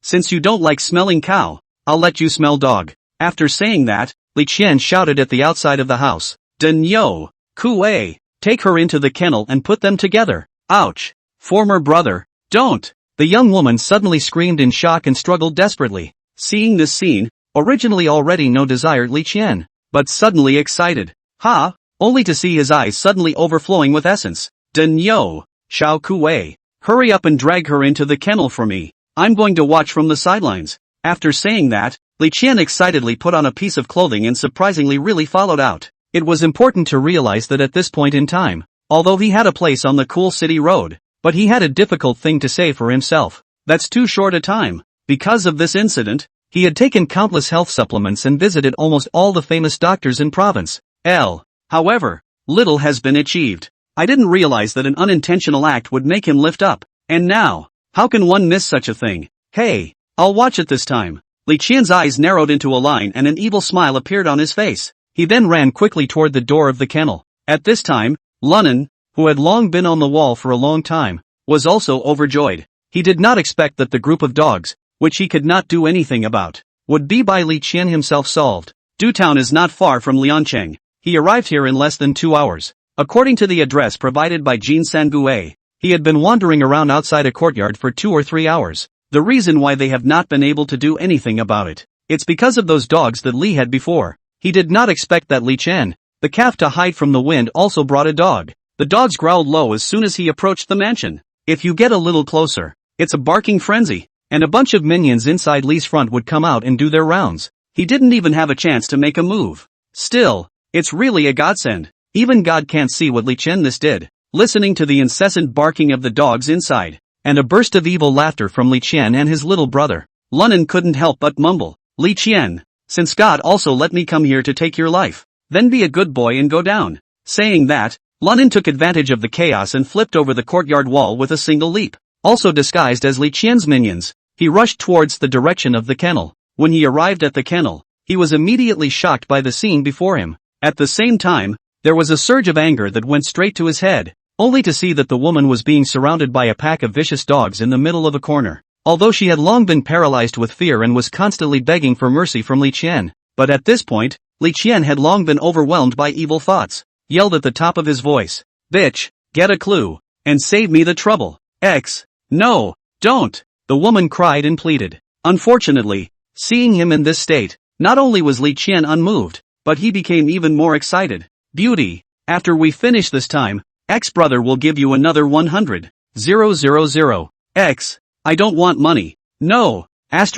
S1: Since you don't like smelling cow, I'll let you smell dog. After saying that, Li Qian shouted at the outside of the house, "Den yo, Kuei, take her into the kennel and put them together." Ouch! Former brother, don't! The young woman suddenly screamed in shock and struggled desperately. Seeing this scene, originally already no desired Li Qian, but suddenly excited. Ha! Only to see his eyes suddenly overflowing with essence. Den yo, Xiao Kuei, hurry up and drag her into the kennel for me. I'm going to watch from the sidelines. After saying that, Li Qian excitedly put on a piece of clothing and surprisingly really followed out. It was important to realize that at this point in time, although he had a place on the cool city road, but he had a difficult thing to say for himself. That's too short a time. Because of this incident, he had taken countless health supplements and visited almost all the famous doctors in province. However, little has been achieved. I didn't realize that an unintentional act would make him lift up. And now, how can one miss such a thing? Hey, I'll watch it this time. Li Qian's eyes narrowed into a line and an evil smile appeared on his face. He then ran quickly toward the door of the kennel. At this time, Lunan, who had long been on the wall for a long time, was also overjoyed. He did not expect that the group of dogs, which he could not do anything about, would be by Li Qian himself solved. Dutown is not far from Liancheng. He arrived here in less than 2 hours. According to the address provided by Jin Sangue, he had been wandering around outside a courtyard for 2 or 3 hours. The reason why they have not been able to do anything about it, it's because of those dogs that Li had before. He did not expect that Li Qian, the calf to hide from the wind, also brought a dog. The dogs growled low as soon as he approached the mansion. If you get a little closer, it's a barking frenzy, and a bunch of minions inside Li's front would come out and do their rounds. He didn't even have a chance to make a move. Still, it's really a godsend. Even God can't see what Li Qian this did. Listening to the incessant barking of the dogs inside, and a burst of evil laughter from Li Qian and his little brother, Lunan couldn't help but mumble, "Li Qian, since God also let me come here to take your life, then be a good boy and go down." Saying that, Lunan took advantage of the chaos and flipped over the courtyard wall with a single leap. Also disguised as Li Qian's minions, he rushed towards the direction of the kennel. When he arrived at the kennel, he was immediately shocked by the scene before him. At the same time, there was a surge of anger that went straight to his head, only to see that the woman was being surrounded by a pack of vicious dogs in the middle of a corner. Although she had long been paralyzed with fear and was constantly begging for mercy from Li Qian, but at this point, Li Qian had long been overwhelmed by evil thoughts, yelled at the top of his voice, "Bitch, get a clue, and save me the trouble." No, don't, the woman cried and pleaded. Unfortunately, seeing him in this state, not only was Li Qian unmoved, but he became even more excited. "Beauty, after we finish this time, ex-brother will give you another 100,000. I don't want money. No, bitch,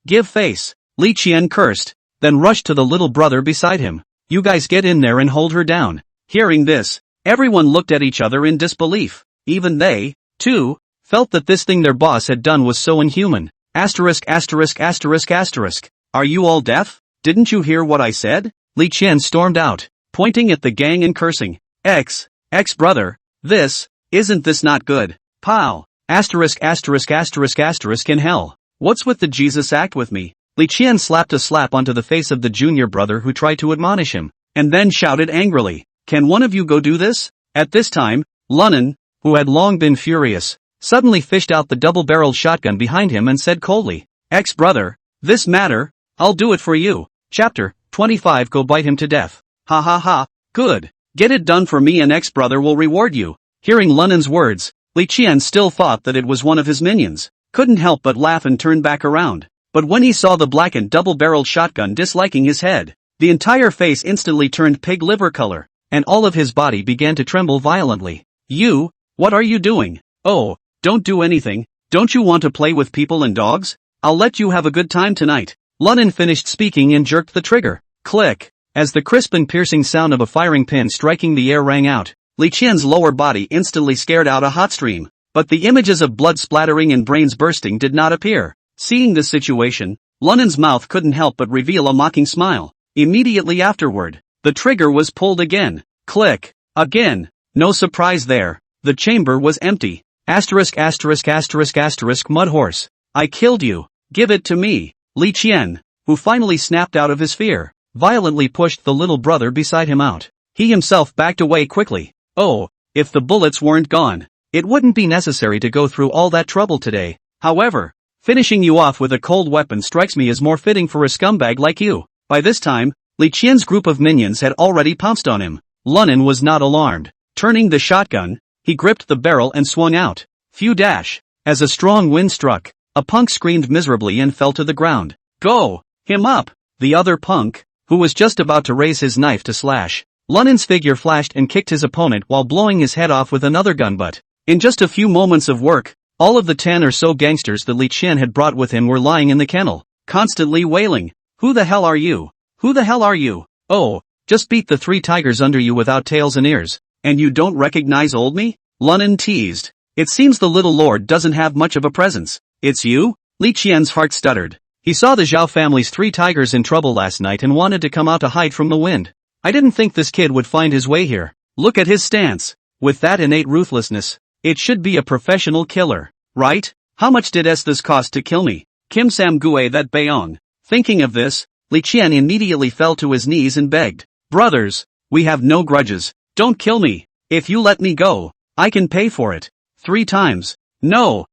S1: give face." Li Qian cursed, then rushed to the little brother beside him. "You guys get in there and hold her down." Hearing this, everyone looked at each other in disbelief. Even they, too, felt that this thing their boss had done was so inhuman. Are you all deaf? Didn't you hear what I said? Li Qian stormed out, pointing at the gang and cursing. Ex-brother, isn't this not good? Pow! In hell. What's with the Jesus act with me? Li Qian slapped a slap onto the face of the junior brother who tried to admonish him, and then shouted angrily, "Can one of you go do this?" At this time, Lunan, who had long been furious, suddenly fished out the double-barreled shotgun behind him and said coldly, "Ex-brother, this matter, I'll do it for you." Chapter 25. Go bite him to death. Ha ha ha, good. Get it done for me and ex-brother will reward you. Hearing Lunan's words, Li Qian still thought that it was one of his minions, couldn't help but laugh and turn back around. But when he saw the blackened double-barreled shotgun disliking his head, the entire face instantly turned pig liver color, and all of his body began to tremble violently. "You, what are you doing? Oh, don't do anything. Don't you want to play with people and dogs? I'll let you have a good time tonight." Lunan finished speaking and jerked the trigger. Click! As the crisp and piercing sound of a firing pin striking the air rang out, Li Qian's lower body instantly scared out a hot stream, but the images of blood splattering and brains bursting did not appear. Seeing this situation, Lunen's mouth couldn't help but reveal a mocking smile. Immediately afterward, the trigger was pulled again. Click. Again. No surprise there. The chamber was empty. Asterisk asterisk asterisk asterisk mudhorse. I killed you. Give it to me. Li Qian, who finally snapped out of his fear, violently pushed the little brother beside him out. He himself backed away quickly. Oh, if the bullets weren't gone, it wouldn't be necessary to go through all that trouble today. However, finishing you off with a cold weapon strikes me as more fitting for a scumbag like you. By this time, Li Qian's group of minions had already pounced on him. Lunan was not alarmed. Turning the shotgun, he gripped the barrel and swung out. Phew dash. As a strong wind struck, a punk screamed miserably and fell to the ground. Go! Him up! The other punk, who was just about to raise his knife to slash Lunan's figure, flashed and kicked his opponent while blowing his head off with another gun butt. In just a few moments of work, all of the 10 or so gangsters that Li Qian had brought with him were lying in the kennel, constantly wailing. Who the hell are you? Who the hell are you? Oh, just beat the 3 tigers under you without tails and ears, and you don't recognize old me? Lunan teased. It seems the little lord doesn't have much of a presence. It's you? Li Qian's heart stuttered. He saw the Zhao family's 3 tigers in trouble last night and wanted to come out to hide from the wind. I didn't think this kid would find his way here. Look at his stance. With that innate ruthlessness, it should be a professional killer, right? How much did this cost to kill me? Kim Sam Gue that Bayong. Thinking of this, Li Qian immediately fell to his knees and begged. Brothers, we have no grudges. Don't kill me. If you let me go, I can pay for it. 3 times. No,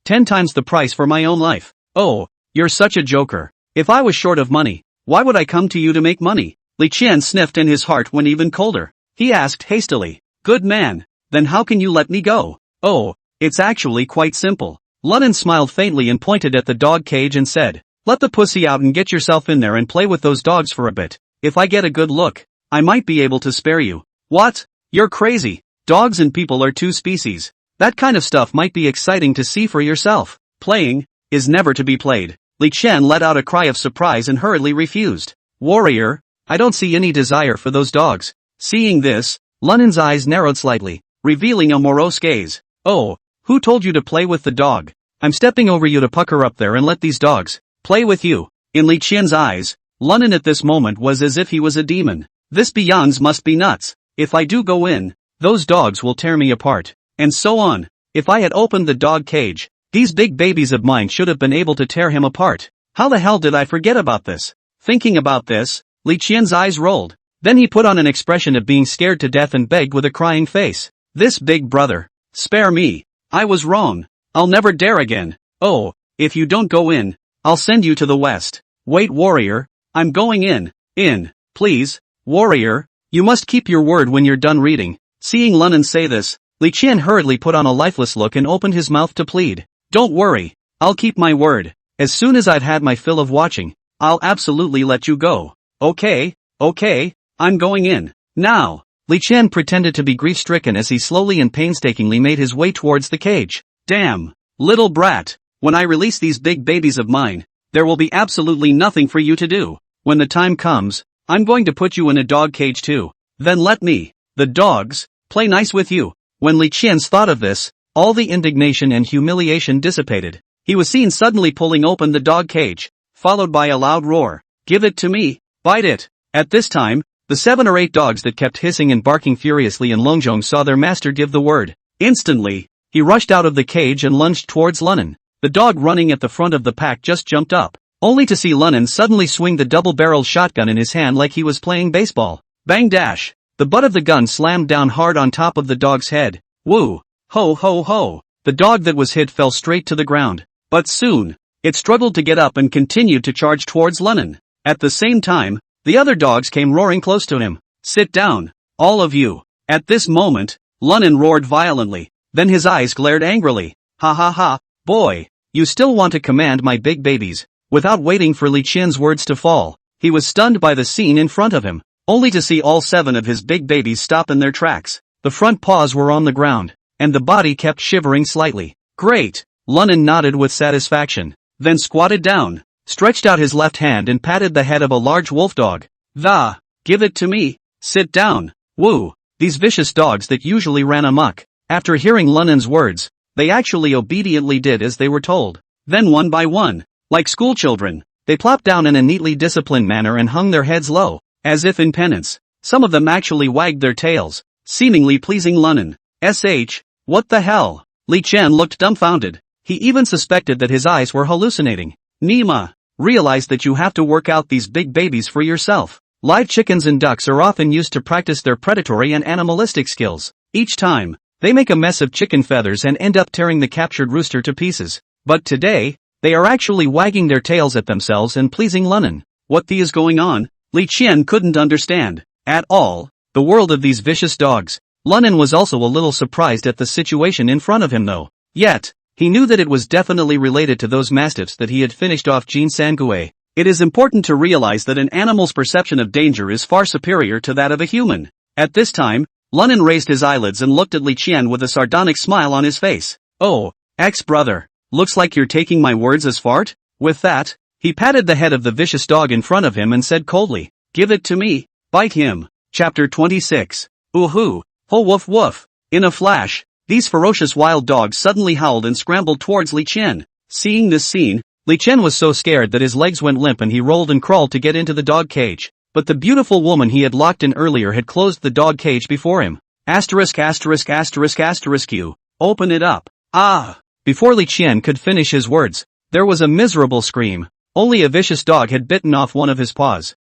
S1: 10 times the price for my own life. Oh, you're such a joker. If I was short of money, why would I come to you to make money? Li Qian sniffed and his heart went even colder. He asked hastily. Good man, then how can you let me go? Oh, it's actually quite simple. Lunan smiled faintly and pointed at the dog cage and said, let the pussy out and get yourself in there and play with those dogs for a bit. If I get a good look, I might be able to spare you. What? You're crazy. Dogs and people are 2 species. That kind of stuff might be exciting to see for yourself. Playing is never to be played. Li Qian let out a cry of surprise and hurriedly refused. Warrior, I don't see any desire for those dogs. Seeing this, Lunan's eyes narrowed slightly, revealing a morose gaze. Oh, who told you to play with the dog? I'm stepping over you to pucker up there and let these dogs play with you. In Li Qian's eyes, Lunan at this moment was as if he was a demon. This Beyonds must be nuts. If I do go in, those dogs will tear me apart. And so on. If I had opened the dog cage, these big babies of mine should have been able to tear him apart. How the hell did I forget about this? Thinking about this, Li Qian's eyes rolled. Then he put on an expression of being scared to death and begged with a crying face. This big brother. Spare me. I was wrong. I'll never dare again. Oh, if you don't go in, I'll send you to the west. Wait warrior, I'm going in. In, please, warrior, you must keep your word when you're done reading. Seeing Lunan say this, Li Qian hurriedly put on a lifeless look and opened his mouth to plead. Don't worry, I'll keep my word. As soon as I've had my fill of watching, I'll absolutely let you go. Okay, I'm going in. Now. Li Qian pretended to be grief-stricken as he slowly and painstakingly made his way towards the cage. Damn, little brat, when I release these big babies of mine, there will be absolutely nothing for you to do. When the time comes, I'm going to put you in a dog cage too. Then let me, the dogs, play nice with you. When Li Qian's thought of this, all the indignation and humiliation dissipated. He was seen suddenly pulling open the dog cage, followed by a loud roar. Give it to me, bite it. At this time, the 7 or 8 dogs that kept hissing and barking furiously in Longzhong saw their master give the word. Instantly, he rushed out of the cage and lunged towards Lunan. The dog running at the front of the pack just jumped up, only to see Lunan suddenly swing the double-barreled shotgun in his hand like he was playing baseball. Bang dash! The butt of the gun slammed down hard on top of the dog's head. Woo! Ho ho ho! The dog that was hit fell straight to the ground. But soon, it struggled to get up and continued to charge towards Lunan. At the same time, the other dogs came roaring close to him. Sit down, all of you. At this moment, Lunan roared violently, then his eyes glared angrily. Ha ha ha, boy, you still want to command my big babies. Without waiting for Li Qian's words to fall, he was stunned by the scene in front of him, only to see all 7 of his big babies stop in their tracks. The front paws were on the ground, and the body kept shivering slightly. Great, Lunan nodded with satisfaction, then squatted down, stretched out his left hand and patted the head of a large wolf dog. Give it to me, sit down, woo. These vicious dogs that usually ran amok, after hearing Lunan's words, they actually obediently did as they were told. Then one by one, Like schoolchildren, they plopped down in a neatly disciplined manner and hung their heads low, as if in penance. Some of them actually wagged their tails, seemingly pleasing Lunnan. What the hell? Li Qian looked dumbfounded. He even suspected that his eyes were hallucinating. Nima, realize that you have to work out these big babies for yourself. Live chickens and ducks are often used to practice their predatory and animalistic skills. Each time, they make a mess of chicken feathers and end up tearing the captured rooster to pieces. But today, they are actually wagging their tails at themselves and pleasing Lunnan. What the is going on? Li Qian couldn't understand, at all, the world of these vicious dogs. Lunnan was also a little surprised at the situation in front of him though. Yet, he knew that it was definitely related to those mastiffs that he had finished off Jin Sangue. It is important to realize that an animal's perception of danger is far superior to that of a human. At this time, Lunnan raised his eyelids and looked at Li Qian with a sardonic smile on his face. Oh, ex-brother, looks like you're taking my words as fart? With that, he patted the head of the vicious dog in front of him and said coldly, give it to me, bite him. Chapter 26. Ooh-hoo, ho woof woof. In a flash, these ferocious wild dogs suddenly howled and scrambled towards Li Qian. Seeing this scene, Li Qian was so scared that his legs went limp and he rolled and crawled to get into the dog cage. But the beautiful woman he had locked in earlier had closed the dog cage before him. You. Open it up. Ah! Before Li Qian could finish his words, there was a miserable scream. Only a vicious dog had bitten off one of his paws.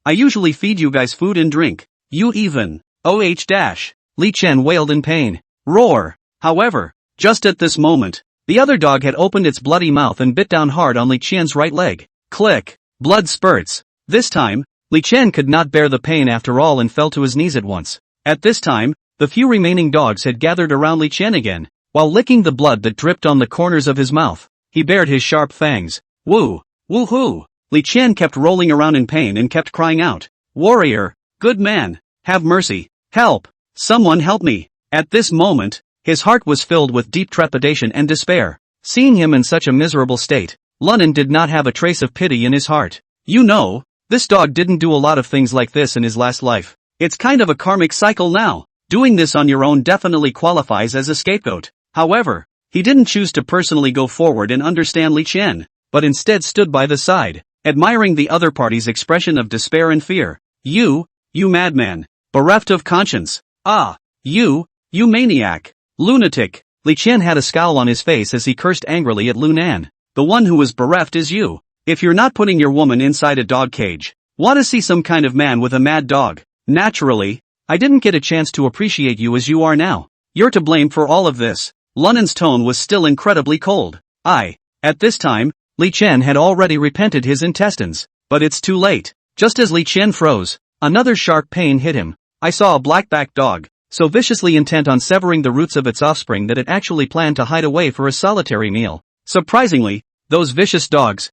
S1: I usually feed you guys food and drink. You even. Li Qian wailed in pain. Roar! However, just at this moment, the other dog had opened its bloody mouth and bit down hard on Li Qian's right leg. Click! Blood spurts. This time, Li Qian could not bear the pain after all and fell to his knees at once. At this time, the few remaining dogs had gathered around Li Qian again. While licking the blood that dripped on the corners of his mouth, he bared his sharp fangs. Woo! Woo-hoo! Li Qian kept rolling around in pain and kept crying out. Warrior! Good man! Have mercy! Help! Someone help me! At this moment, his heart was filled with deep trepidation and despair. Seeing him in such a miserable state, Lunnan did not have a trace of pity in his heart. You know, this dog didn't do a lot of things like this in his last life. It's kind of a karmic cycle now. Doing this on your own definitely qualifies as a scapegoat. However, he didn't choose to personally go forward and understand Li Qian, but instead stood by the side, admiring the other party's expression of despair and fear. You madman, bereft of conscience. Ah, you maniac, lunatic. Li Qian had a scowl on his face as he cursed angrily at Lunan. The one who was bereft is you. If you're not putting your woman inside a dog cage, want to see some kind of man with a mad dog? Naturally, I didn't get a chance to appreciate you as you are now. You're to blame for all of this. Lunnan's tone was still incredibly cold. At this time, Li Qian had already repented his intestines. But it's too late. Just as Li Qian froze, another sharp pain hit him. I saw a black-backed dog, so viciously intent on severing the roots of its offspring that it actually planned to hide away for a solitary meal. Surprisingly, those vicious dogs,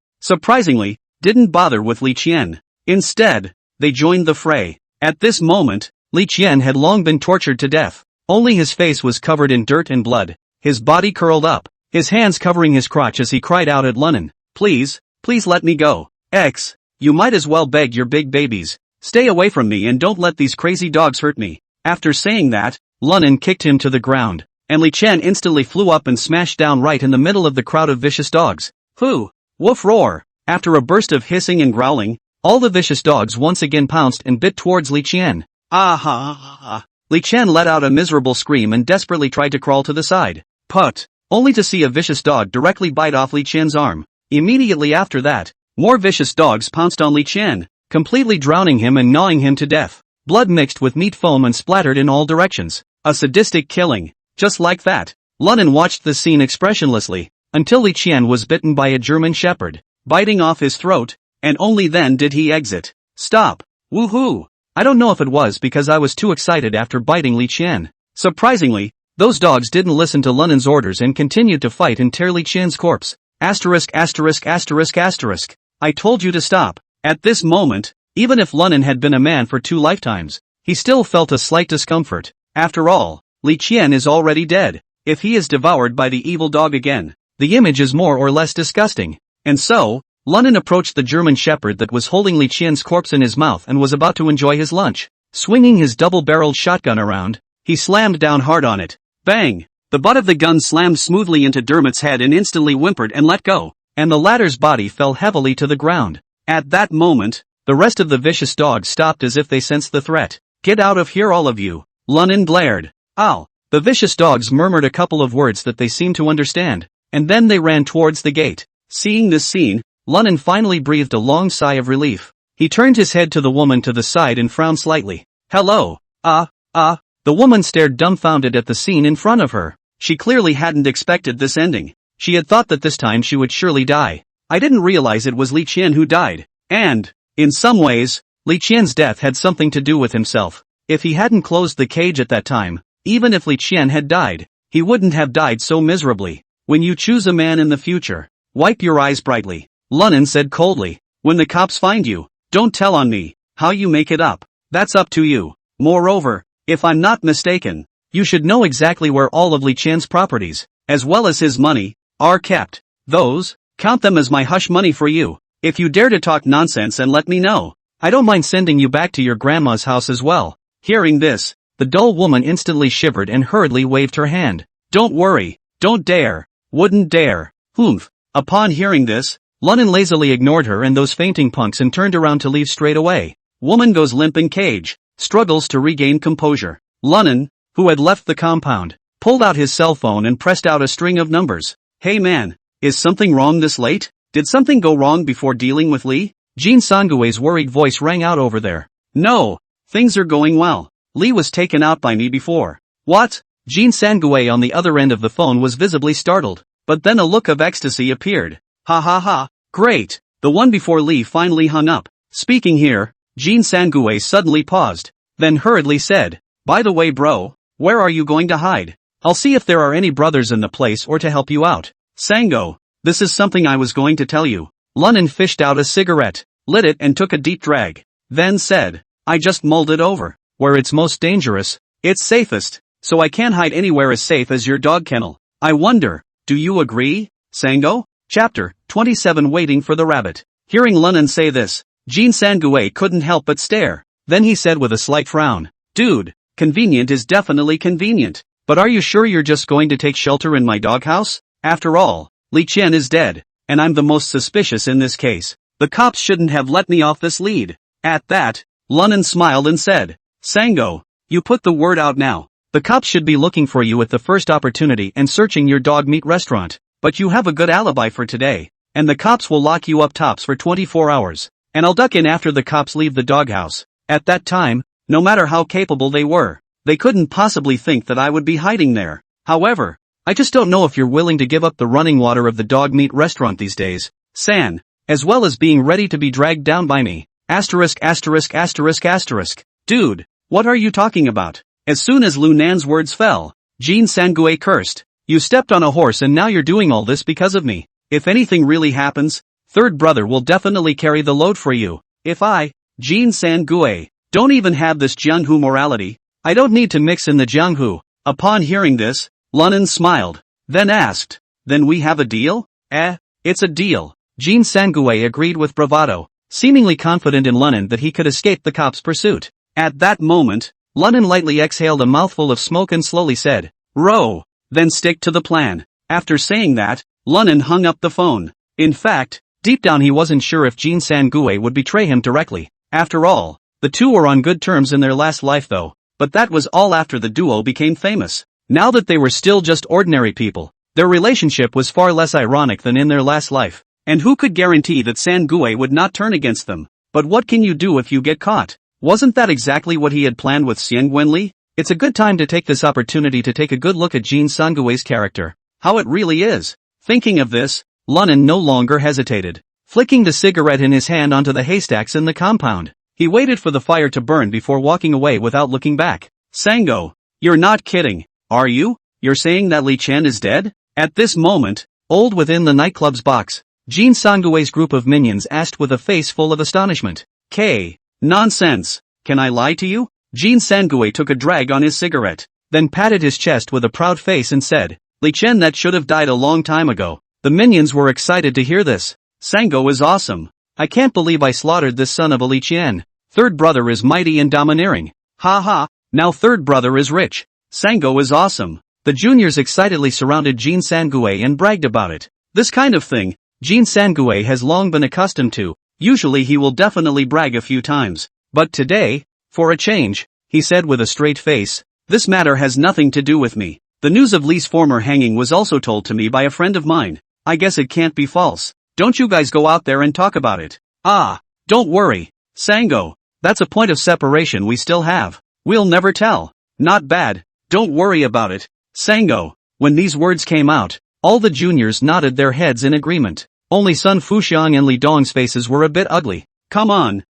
S1: didn't bother with Li Qian. Instead, they joined the fray. At this moment, Li Qian had long been tortured to death. Only his face was covered in dirt and blood, his body curled up, his hands covering his crotch as he cried out at Lunnan. Please let me go. You might as well beg your big babies. Stay away from me and don't let these crazy dogs hurt me. After saying that, Lunnan kicked him to the ground, and Li Qian instantly flew up and smashed down right in the middle of the crowd of vicious dogs. Hoo! Woof roar! After a burst of hissing and growling, all the vicious dogs once again pounced and bit towards Li Qian. Li Qian let out a miserable scream and desperately tried to crawl to the side. Only to see a vicious dog directly bite off Li Qian's arm. Immediately after that, more vicious dogs pounced on Li Qian, completely drowning him and gnawing him to death. Blood mixed with meat foam and splattered in all directions. A sadistic killing. Just like that, Lunnan watched the scene expressionlessly, until Li Qian was bitten by a German shepherd, biting off his throat, and only then did he exit. Stop. Woohoo! I don't know if it was because I was too excited after biting Li Qian. Surprisingly, those dogs didn't listen to Lunnan's orders and continued to fight and tear Li Qian's corpse. I told you to stop. At this moment, even if Lunnan had been a man for 2 lifetimes, he still felt a slight discomfort. After all, Li Qian is already dead. If he is devoured by the evil dog again, the image is more or less disgusting. And so, Lunnan approached the German shepherd that was holding Li Qian's corpse in his mouth and was about to enjoy his lunch. Swinging his double-barreled shotgun around, he slammed down hard on it. Bang! The butt of the gun slammed smoothly into Dermot's head and instantly whimpered and let go. and the latter's body fell heavily to the ground. At that moment, the rest of the vicious dogs stopped as if they sensed the threat. "Get out of here, all of you," Lunan blared. "Ow!" The vicious dogs murmured a couple of words that they seemed to understand, and then they ran towards the gate. Seeing this scene, Lunan finally breathed a long sigh of relief. He turned his head to the woman to the side and frowned slightly. "Hello, The woman stared dumbfounded at the scene in front of her. She clearly hadn't expected this ending. She had thought that this time she would surely die. "I didn't realize it was Li Qian who died. And, in some ways, Li Qian's death had something to do with himself. If he hadn't closed the cage at that time, even if Li Qian had died, he wouldn't have died so miserably. When you choose a man in the future, wipe your eyes brightly," Lunan said coldly. "When the cops find you, don't tell on me. How you make it up, that's up to you. Moreover, if I'm not mistaken, you should know exactly where all of Li Qian's properties, as well as his money, are kept. Those, count them as my hush money for you. If you dare to talk nonsense and let me know, I don't mind sending you back to your grandma's house as well." Hearing this, the dull woman instantly shivered and hurriedly waved her hand. "Don't worry, don't dare, wouldn't dare." Humph. Upon hearing this, Lunan lazily ignored her and those fainting punks and turned around to leave straight away. Woman goes limp in cage, struggles to regain composure. Lunan, who had left the compound, pulled out his cell phone and pressed out a string of numbers. "Hey man, is something wrong this late? Did something go wrong before dealing with Li?" Jin Sangue's worried voice rang out over there. "No, things are going well. Li was taken out by me before." "What?" Jin Sangue on the other end of the phone was visibly startled, but then a look of ecstasy appeared. "Ha ha ha, great, the one before Li finally hung up." Speaking here, Jin Sangue suddenly paused, then hurriedly said, "By the way bro, where are you going to hide? I'll see if there are any brothers in the place or to help you out." "Sango, this is something I was going to tell you." Lunan fished out a cigarette, lit it and took a deep drag, then said, "I just mulled it over. Where it's most dangerous, it's safest, so I can't hide anywhere as safe as your dog kennel. I wonder, do you agree, Sango?" Chapter 27 Waiting for the Rabbit. Hearing Lunan say this, Jin Sangue couldn't help but stare. Then he said with a slight frown, "Dude, convenient is definitely convenient, but are you sure you're just going to take shelter in my doghouse? After all, Li Qian is dead, and I'm the most suspicious in this case. The cops shouldn't have let me off this lead." At that, Lunan smiled and said, "Sango, you put the word out now. The cops should be looking for you at the first opportunity and searching your dog meat restaurant, but you have a good alibi for today, and the cops will lock you up tops for 24 hours, and I'll duck in after the cops leave the doghouse. At that time, no matter how capable they were, they couldn't possibly think that I would be hiding there. However, I just don't know if you're willing to give up the running water of the dog meat restaurant these days, San, as well as being ready to be dragged down by me. Asterisk asterisk asterisk asterisk. Dude, what are you talking about?" As soon as Lunan's words fell, Jin Sangue cursed. "You stepped on a horse and now you're doing all this because of me. If anything really happens, third brother will definitely carry the load for you. If I, Jin Sangue, don't even have this Jianghu morality, I don't need to mix in the Jianghu." Upon hearing this, Lunan smiled, then asked, "Then we have a deal?" It's a deal." Jin Sangue agreed with bravado, seemingly confident in Lunan that he could escape the cops' pursuit. At that moment, Lunan lightly exhaled a mouthful of smoke and slowly said, "Row, then stick to the plan." After saying that, Lunan hung up the phone. In fact, deep down he wasn't sure if Jin Sangue would betray him directly. After all, the two were on good terms in their last life though, but that was all after the duo became famous. Now that they were still just ordinary people, their relationship was far less ironic than in their last life, and who could guarantee that Sangue would not turn against them? But what can you do if you get caught? Wasn't that exactly what he had planned with Xiangwenli? It's a good time to take this opportunity to take a good look at Jin Sangue's character, how it really is. Thinking of this, Lunan no longer hesitated. Flicking the cigarette in his hand onto the haystacks in the compound, he waited for the fire to burn before walking away without looking back. "Sango, you're not kidding, are you? You're saying that Li Qian is dead?" At this moment, old within the nightclub's box, Jin Sangue's group of minions asked with a face full of astonishment. Nonsense, can I lie to you?" Jin Sangue took a drag on his cigarette, then patted his chest with a proud face and said, "Li Qian that should have died a long time ago." The minions were excited to hear this. "Sango is awesome. I can't believe I slaughtered this son of a Li Qian. Third brother is mighty and domineering. Ha ha, now third brother is rich. Sango is awesome." The juniors excitedly surrounded Jin Sangue and bragged about it. This kind of thing, Jin Sangue has long been accustomed to. Usually he will definitely brag a few times. But today, for a change, he said with a straight face, this matter has nothing to do with me. The news of Lee's former hanging was also told to me by a friend of mine. I guess it can't be false. Don't you guys go out there and talk about it. Ah, don't worry, Sango. That's a point of separation we still have. We'll never tell. Not bad. Don't worry about it, Sango. When these words came out, all the juniors nodded their heads in agreement. Only Sun Fuxiang and Li Dong's faces were a bit ugly. Come on,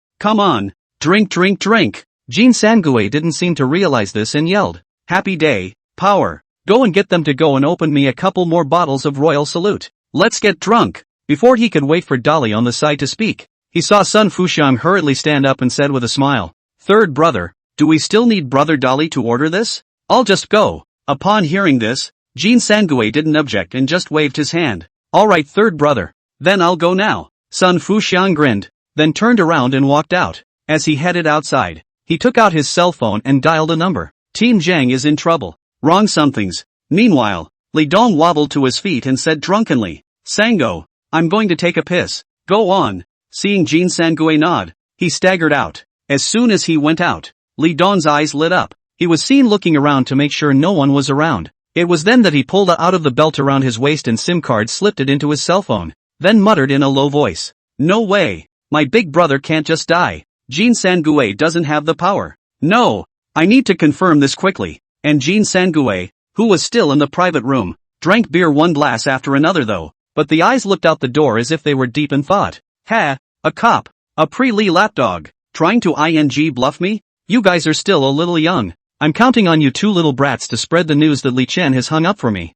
S1: drink. Jin Sangue didn't seem to realize this and yelled, happy day, power. Go and get them to go and open me a couple more bottles of Royal Salute. Let's get drunk. Before he could wait for Dolly on the side to speak, he saw Sun Fuxiang hurriedly stand up and said with a smile, third brother, do we still need brother Dolly to order this? I'll just go. Upon hearing this, Jin Sangue didn't object and just waved his hand. Alright third brother. Then I'll go now. Sun Fuxiang grinned, then turned around and walked out. As he headed outside, he took out his cell phone and dialed a number. Team Zhang is in trouble. Wrong somethings. Meanwhile, Li Dong wobbled to his feet and said drunkenly, Sango, I'm going to take a piss. Go on. Seeing Jin Sangue nod, he staggered out. As soon as he went out, Li Dong's eyes lit up. He was seen looking around to make sure no one was around. It was then that he pulled out of the belt around his waist and SIM card slipped it into his cell phone, then muttered in a low voice, no way. My big brother can't just die. Jin Sangue doesn't have the power. No. I need to confirm this quickly. And Jin Sangue, who was still in the private room, drank beer one glass after another though, but the eyes looked out the door as if they were deep in thought. Ha, a cop, a pre-Lee lapdog, trying to bluff me? You guys are still a little young. I'm counting on you two little brats to spread the news that Li Chen has hung up for me.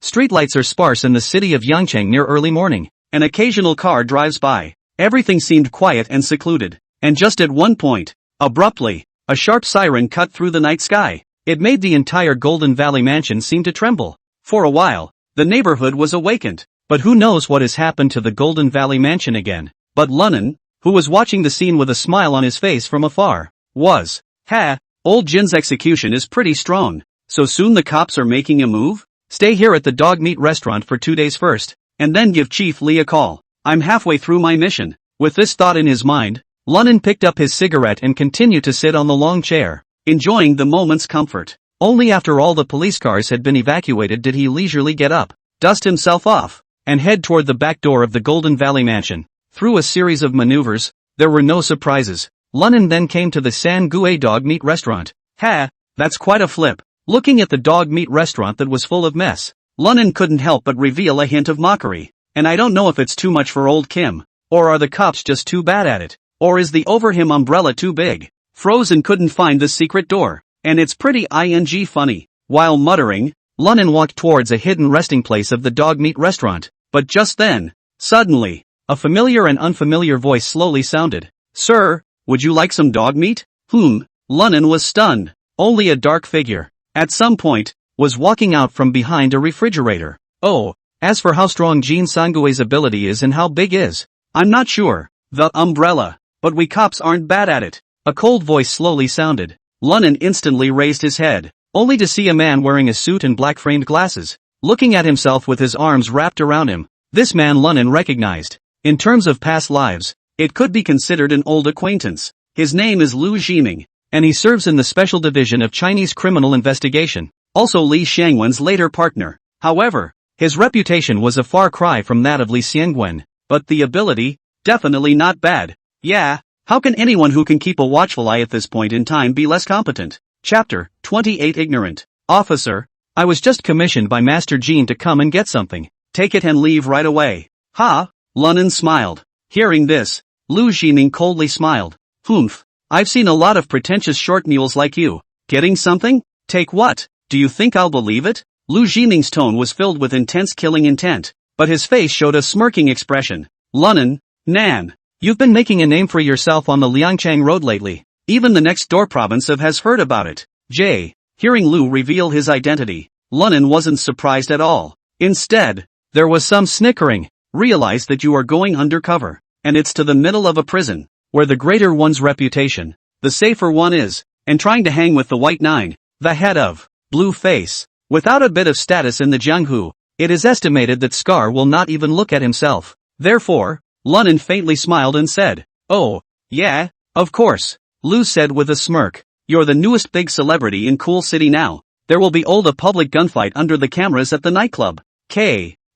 S1: Streetlights are sparse in the city of Yangcheng near early morning. An occasional car drives by. Everything seemed quiet and secluded. And just at one point, abruptly, a sharp siren cut through the night sky. It made the entire Golden Valley mansion seem to tremble. For a while, the neighborhood was awakened. But who knows what has happened to the Golden Valley mansion again. But Lunnan, who was watching the scene with a smile on his face from afar, was, old Jin's execution is pretty strong. So soon the cops are making a move? Stay here at the dog meat restaurant for 2 days first, and then give Chief Lee a call. I'm halfway through my mission. With this thought in his mind, Lunnan picked up his cigarette and continued to sit on the long chair, enjoying the moment's comfort. Only after all the police cars had been evacuated did he leisurely get up, dust himself off, and head toward the back door of the Golden Valley mansion. Through a series of maneuvers, there were no surprises. Lunnan then came to the Sangue dog meat restaurant. That's quite a flip. Looking at the dog meat restaurant that was full of mess, Lunnan couldn't help but reveal a hint of mockery. And I don't know if it's too much for old Kim, or are the cops just too bad at it, or is the over him umbrella too big? Frozen couldn't find the secret door, and it's pretty funny. While muttering, Lunnan walked towards a hidden resting place of the dog meat restaurant, but just then, suddenly, a familiar and unfamiliar voice slowly sounded. Sir, would you like some dog meat? Lunnan was stunned. Only a dark figure, at some point, was walking out from behind a refrigerator. Oh, as for how strong Jin Sangue's ability is and how big is, I'm not sure. The umbrella. But we cops aren't bad at it. A cold voice slowly sounded. Lunnan instantly raised his head, only to see a man wearing a suit and black framed glasses, looking at himself with his arms wrapped around him. This man Lunnan recognized. In terms of past lives, it could be considered an old acquaintance. His name is Lu Jiming, and he serves in the Special Division of Chinese Criminal Investigation, also Li Xiangwen's later partner. However, his reputation was a far cry from that of Li Xiangwen, but the ability, definitely not bad. Yeah, how can anyone who can keep a watchful eye at this point in time be less competent? Chapter 28 Ignorant. Officer, I was just commissioned by Master Jean to come and get something. Take it and leave right away. Lunnan smiled. Hearing this, Lu Jiming coldly smiled. I've seen a lot of pretentious short mules like you. Getting something? Take what? Do you think I'll believe it? Lu Jiming's tone was filled with intense killing intent, but his face showed a smirking expression. Lunnan, Nan, you've been making a name for yourself on the Liangchang road lately. Even the next door province has heard about it. Hearing Lu reveal his identity, Lunnan wasn't surprised at all. Instead, there was some snickering. Realize that you are going undercover, and it's to the middle of a prison, where the greater one's reputation, the safer one is, and trying to hang with the White Nine, the head of Blue Face. Without a bit of status in the Jianghu, It is estimated that Scar will not even look at himself. Therefore, Lunan faintly smiled and said, "Oh, yeah, of course," Lu said with a smirk. "You're the newest big celebrity in Cool City now. There will be a public gunfight under the cameras at the nightclub.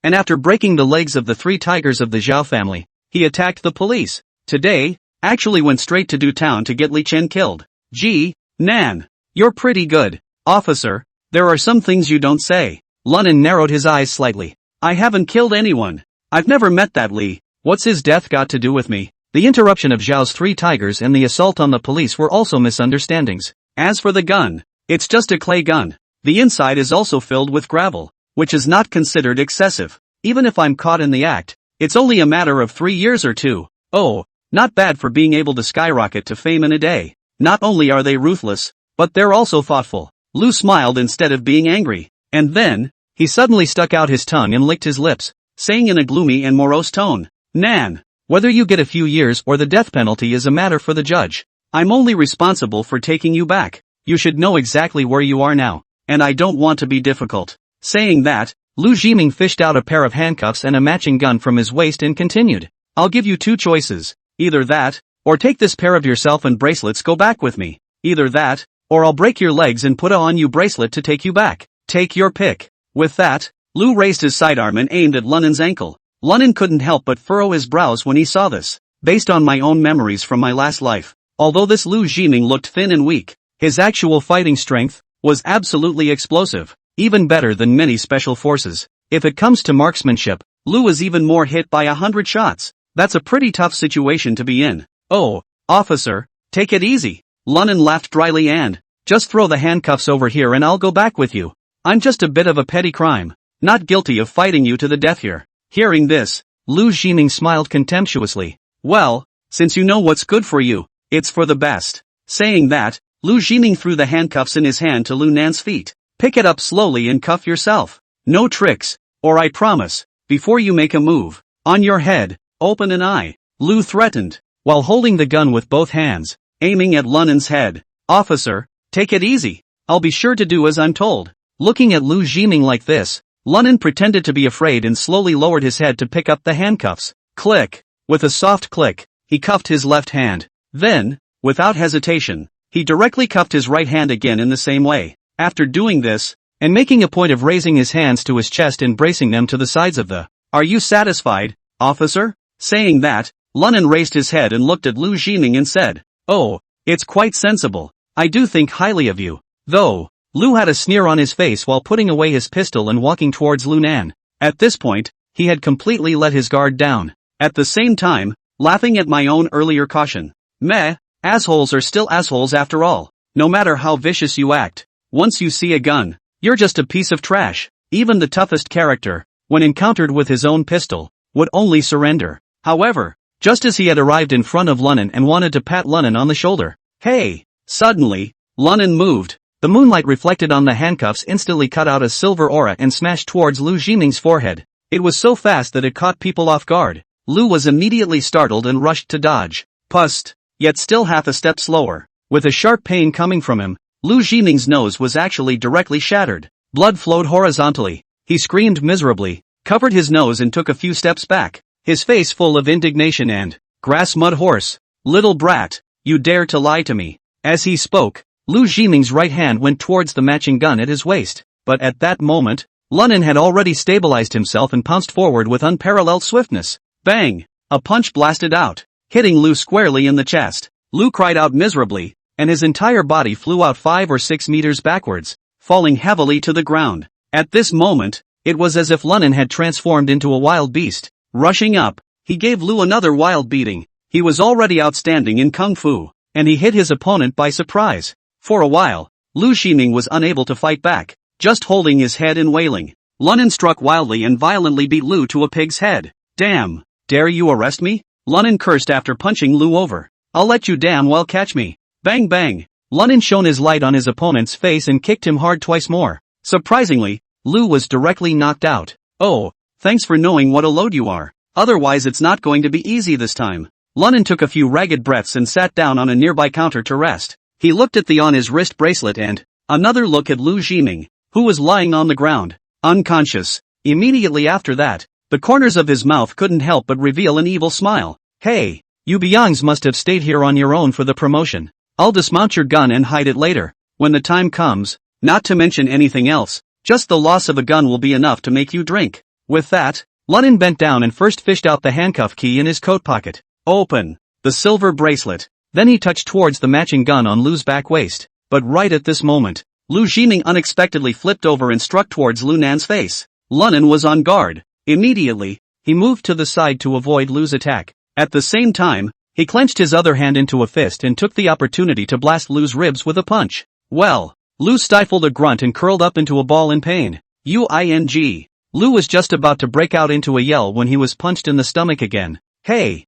S1: And after breaking the legs of the 3 tigers of the Zhao family, he attacked the police. Today, actually went straight to Do Town to get Li Chen killed. Gee, Nan, you're pretty good, officer. There are some things you don't say." Lunan narrowed his eyes slightly. "I haven't killed anyone. I've never met that Li. What's his death got to do with me?" The interruption of Zhao's 3 tigers and the assault on the police were also misunderstandings. As for the gun, it's just a clay gun. The inside is also filled with gravel, which is not considered excessive. Even if I'm caught in the act, it's only a matter of 3 years or 2. Oh, not bad for being able to skyrocket to fame in a day. Not only are they ruthless, but they're also thoughtful. Lu smiled instead of being angry. And then, he suddenly stuck out his tongue and licked his lips, saying in a gloomy and morose tone, "Nan, whether you get a few years or the death penalty is a matter for the judge. I'm only responsible for taking you back. You should know exactly where you are now, and I don't want to be difficult." Saying that, Lu Jiming fished out a pair of handcuffs and a matching gun from his waist and continued, "I'll give you 2 choices. Either that, or take this pair of yourself and bracelets go back with me. Either that, or I'll break your legs and put a on you bracelet to take you back. Take your pick." With that, Lu raised his sidearm and aimed at Lunan's ankle. Lunan couldn't help but furrow his brows when he saw this. Based on my own memories from my last life, although this Lu Jiming looked thin and weak, his actual fighting strength was absolutely explosive, even better than many special forces. If it comes to marksmanship, Lu is even more hit by 100 shots. That's a pretty tough situation to be in. "Oh, officer, take it easy." Lunan laughed dryly and, "Just throw the handcuffs over here and I'll go back with you. I'm just a bit of a petty crime, not guilty of fighting you to the death here." Hearing this, Lu Jiming smiled contemptuously. "Well, since you know what's good for you, it's for the best." Saying that, Lu Jiming threw the handcuffs in his hand to Lu Nan's feet. "Pick it up slowly and cuff yourself. No tricks, or I promise, before you make a move, on your head, open an eye," Lu threatened, while holding the gun with both hands, aiming at Lunan's head. "Officer, take it easy. I'll be sure to do as I'm told." Looking at Lu Jiming like this, Lunan pretended to be afraid and slowly lowered his head to pick up the handcuffs. Click! With a soft click, he cuffed his left hand. Then, without hesitation, he directly cuffed his right hand again in the same way. After doing this, and making a point of raising his hands to his chest and bracing them to the sides of the, "Are you satisfied, officer?" Saying that, Lunan raised his head and looked at Lu Jiming and said, "Oh, it's quite sensible. I do think highly of you." Though, Lu had a sneer on his face while putting away his pistol and walking towards Lunan. At this point, he had completely let his guard down. At the same time, laughing at my own earlier caution. Meh, assholes are still assholes after all. No matter how vicious you act, once you see a gun, you're just a piece of trash. Even the toughest character, when encountered with his own pistol, would only surrender. However, just as he had arrived in front of Lunan and wanted to pat Lunan on the shoulder, "Hey!" Suddenly, Lunan moved. The moonlight reflected on the handcuffs instantly cut out a silver aura and smashed towards Lu Jiming's forehead. It was so fast that it caught people off guard. Lu was immediately startled and rushed to dodge. Pust, yet still half a step slower. With a sharp pain coming from him, Lu Jiming's nose was actually directly shattered. Blood flowed horizontally. He screamed miserably, covered his nose and took a few steps back, his face full of indignation and, "Grass mud horse, little brat, you dare to lie to me." As he spoke, Lu Jiming's right hand went towards the matching gun at his waist, but at that moment, Lunan had already stabilized himself and pounced forward with unparalleled swiftness. Bang! A punch blasted out, hitting Lu squarely in the chest. Lu cried out miserably, and his entire body flew out 5 or 6 meters backwards, falling heavily to the ground. At this moment, it was as if Lunan had transformed into a wild beast. Rushing up, he gave Lu another wild beating. He was already outstanding in kung fu, and he hit his opponent by surprise. For a while, Lu Jiming was unable to fight back, just holding his head and wailing. Lunan struck wildly and violently beat Lu to a pig's head. "Damn, dare you arrest me?" Lunan cursed after punching Lu over. "I'll let you damn well catch me." Bang bang! Lunan shone his light on his opponent's face and kicked him hard twice more. Surprisingly, Lu was directly knocked out. "Oh, thanks for knowing what a load you are. Otherwise it's not going to be easy this time." Lunan took a few ragged breaths and sat down on a nearby counter to rest. He looked at the on his wrist bracelet and, another look at Lu Jiming, who was lying on the ground, unconscious. Immediately after that, the corners of his mouth couldn't help but reveal an evil smile. Hey, you Beyongs must have stayed here on your own for the promotion. I'll dismount your gun and hide it later, when the time comes, not to mention anything else, just the loss of a gun will be enough to make you drink. With that, Lunin bent down and first fished out the handcuff key in his coat pocket. Open the silver bracelet. Then he touched towards the matching gun on Lu's back waist. But right at this moment, Lu Jiming unexpectedly flipped over and struck towards Lu Nan's face. Lunin was on guard. Immediately, he moved to the side to avoid Lu's attack. At the same time, he clenched his other hand into a fist and took the opportunity to blast Lu's ribs with a punch. Well, Lu stifled a grunt and curled up into a ball in pain. Uing. Lu was just about to break out into a yell when he was punched in the stomach again. Hey,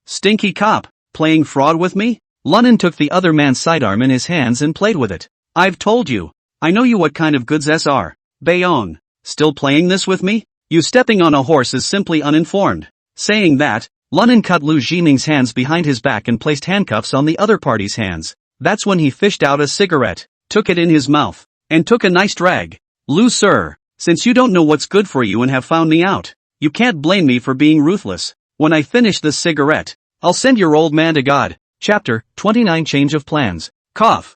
S1: stinky cop, playing fraud with me? Lunin took the other man's sidearm in his hands and played with it. I've told you. I know you what kind of goods are. Bayong. Still playing this with me? You stepping on a horse is simply uninformed. Saying that, Lunin cut Lu Jiming's hands behind his back and placed handcuffs on the other party's hands. That's when he fished out a cigarette, took it in his mouth, and took a nice drag. Lu sir, since you don't know what's good for you and have found me out, you can't blame me for being ruthless. When I finish this cigarette, I'll send your old man to God. Chapter 29 Change of Plans. Cough.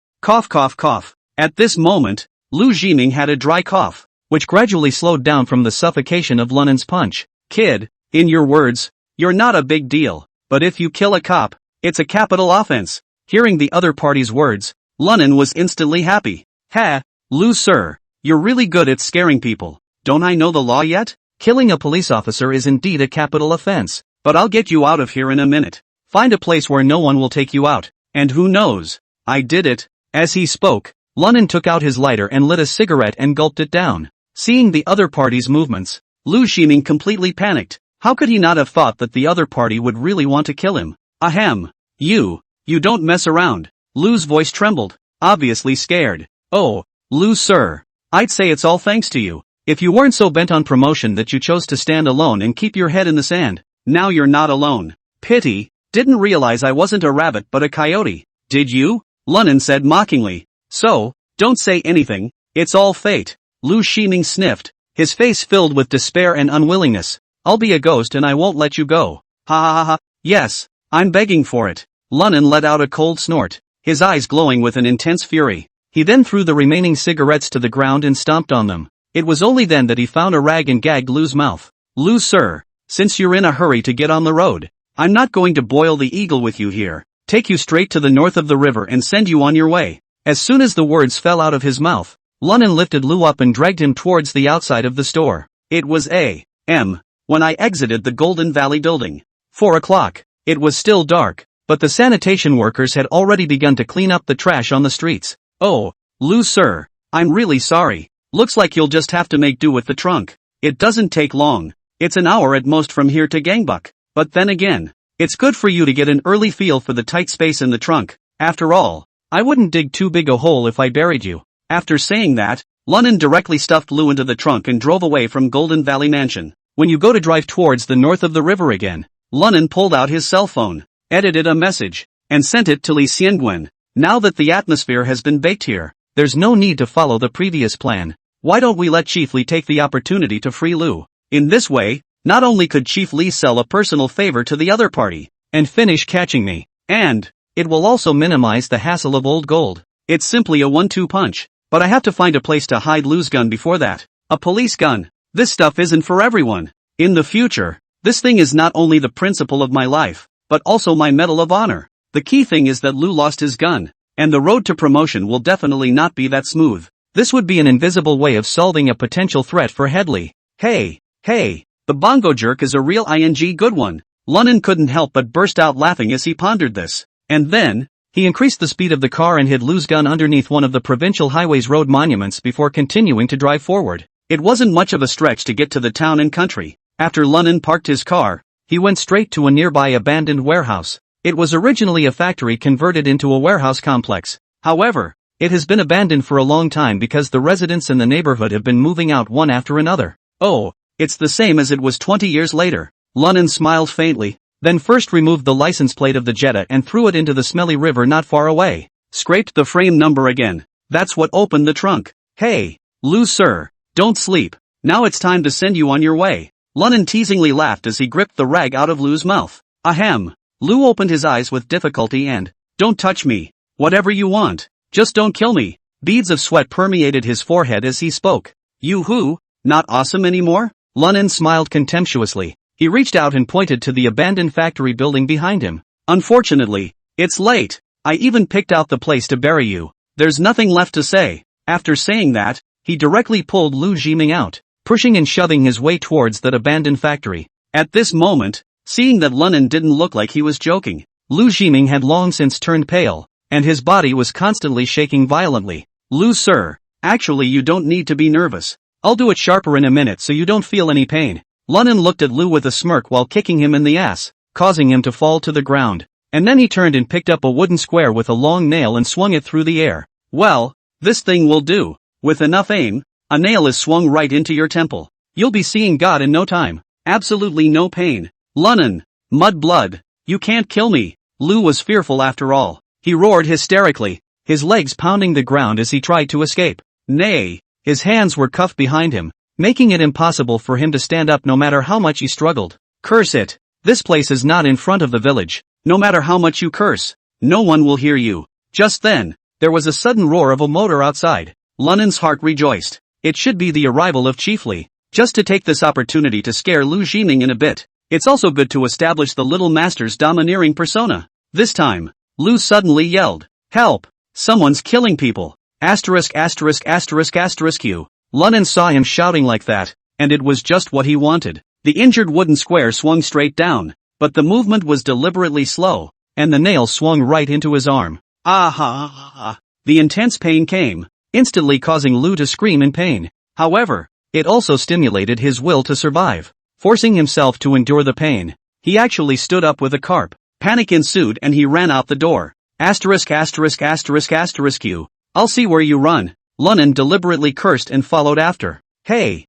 S1: At this moment, Lu Jiming had a dry cough, which gradually slowed down from the suffocation of Lunin's punch. Kid, in your words, you're not a big deal, but if you kill a cop, it's a capital offense. Hearing the other party's words, Lunin was instantly happy. Ha, Lu sir, you're really good at scaring people. Don't I know the law yet? Killing a police officer is indeed a capital offense, but I'll get you out of here in a minute. Find a place where no one will take you out, and who knows? I did it. As he spoke, Lunin took out his lighter and lit a cigarette and gulped it down. Seeing the other party's movements, Lu Jiming completely panicked. How could he not have thought that the other party would really want to kill him? Ahem. You don't mess around. Lu's voice trembled, obviously scared. Oh, Lu sir, I'd say it's all thanks to you. If you weren't so bent on promotion that you chose to stand alone and keep your head in the sand, now you're not alone. Pity, didn't realize I wasn't a rabbit but a coyote. Did you? Lunin said mockingly. So, don't say anything, it's all fate. Lu Jiming sniffed, his face filled with despair and unwillingness. I'll be a ghost and I won't let you go. Ha. Yes, I'm begging for it. Lunin let out a cold snort, his eyes glowing with an intense fury. He then threw the remaining cigarettes to the ground and stomped on them. It was only then that he found a rag and gagged Lu's mouth. Lu sir, since you're in a hurry to get on the road, I'm not going to boil the eagle with you here, take you straight to the north of the river and send you on your way. As soon as the words fell out of his mouth, Lunin lifted Lu up and dragged him towards the outside of the store. It was a.m. when I exited the Golden Valley building. 4 o'clock. It was still dark, but the sanitation workers had already begun to clean up the trash on the streets. Oh, Lu sir, I'm really sorry. Looks like you'll just have to make do with the trunk. It doesn't take long. It's an hour at most from here to Gangbuk. But then again, it's good for you to get an early feel for the tight space in the trunk. After all, I wouldn't dig too big a hole if I buried you. After saying that, Lunin directly stuffed Lu into the trunk and drove away from Golden Valley Mansion. When you go to drive towards the north of the river again, Lunin pulled out his cell phone, edited a message, and sent it to Li Xiangwen. Now that the atmosphere has been baked here, there's no need to follow the previous plan. Why don't we let Chief Li take the opportunity to free Lu? In this way, not only could Chief Li sell a personal favor to the other party, and finish catching me, and it will also minimize the hassle of old gold. It's simply a 1-2 punch. But I have to find a place to hide Lu's gun before that. A police gun. This stuff isn't for everyone. In the future, this thing is not only the principle of my life, but also my medal of honor. The key thing is that Lu lost his gun, and the road to promotion will definitely not be that smooth. This would be an invisible way of solving a potential threat for Headley. Hey, the bongo jerk is a real good one. Lunin couldn't help but burst out laughing as he pondered this. And then, he increased the speed of the car and hid Lu's gun underneath one of the provincial highway's road monuments before continuing to drive forward. It wasn't much of a stretch to get to the town and country. After Lunin parked his car, he went straight to a nearby abandoned warehouse. It was originally a factory converted into a warehouse complex. However, it has been abandoned for a long time because the residents in the neighborhood have been moving out one after another. Oh, it's the same as it was 20 years later. Lunin smiled faintly, then first removed the license plate of the Jetta and threw it into the smelly river not far away. Scraped the frame number again. That's what opened the trunk. Hey, Lu sir, don't sleep. Now it's time to send you on your way. Lunan teasingly laughed as he gripped the rag out of Lu's mouth. Ahem. Lu opened his eyes with difficulty and, don't touch me. Whatever you want. Just don't kill me. Beads of sweat permeated his forehead as he spoke. You who? Not awesome anymore? Lunan smiled contemptuously. He reached out and pointed to the abandoned factory building behind him. Unfortunately, it's late. I even picked out the place to bury you. There's nothing left to say. After saying that, he directly pulled Lu Jiming out, pushing and shoving his way towards that abandoned factory. At this moment, seeing that Lunan didn't look like he was joking, Lu Jiming had long since turned pale, and his body was constantly shaking violently. Lu sir, actually you don't need to be nervous. I'll do it sharper in a minute so you don't feel any pain. Lunan looked at Lu with a smirk while kicking him in the ass, causing him to fall to the ground. And then he turned and picked up a wooden square with a long nail and swung it through the air. Well, this thing will do. With enough aim, a nail is swung right into your temple. You'll be seeing God in no time. Absolutely no pain. Lunan, mud blood, you can't kill me. Lu was fearful after all. He roared hysterically, his legs pounding the ground as he tried to escape. Nay, his hands were cuffed behind him, making it impossible for him to stand up no matter how much he struggled. Curse it. This place is not in front of the village. No matter how much you curse, no one will hear you. Just then, there was a sudden roar of a motor outside. Lunan's heart rejoiced. It should be the arrival of Chief Li. Just to take this opportunity to scare Lu Jiming in a bit. It's also good to establish the little master's domineering persona. This time, Lu suddenly yelled, help! Someone's killing people! Asterisk asterisk asterisk asterisk Q. Lunan saw him shouting like that, and it was just what he wanted. The injured wooden square swung straight down, but the movement was deliberately slow, and the nail swung right into his arm. Ah! The intense pain came, instantly causing Lu to scream in pain. However, it also stimulated his will to survive. Forcing himself to endure the pain, he actually stood up with a carp. Panic ensued and he ran out the door. Asterisk asterisk asterisk asterisk Q. I'll see where you run. Lunan deliberately cursed and followed after. Hey!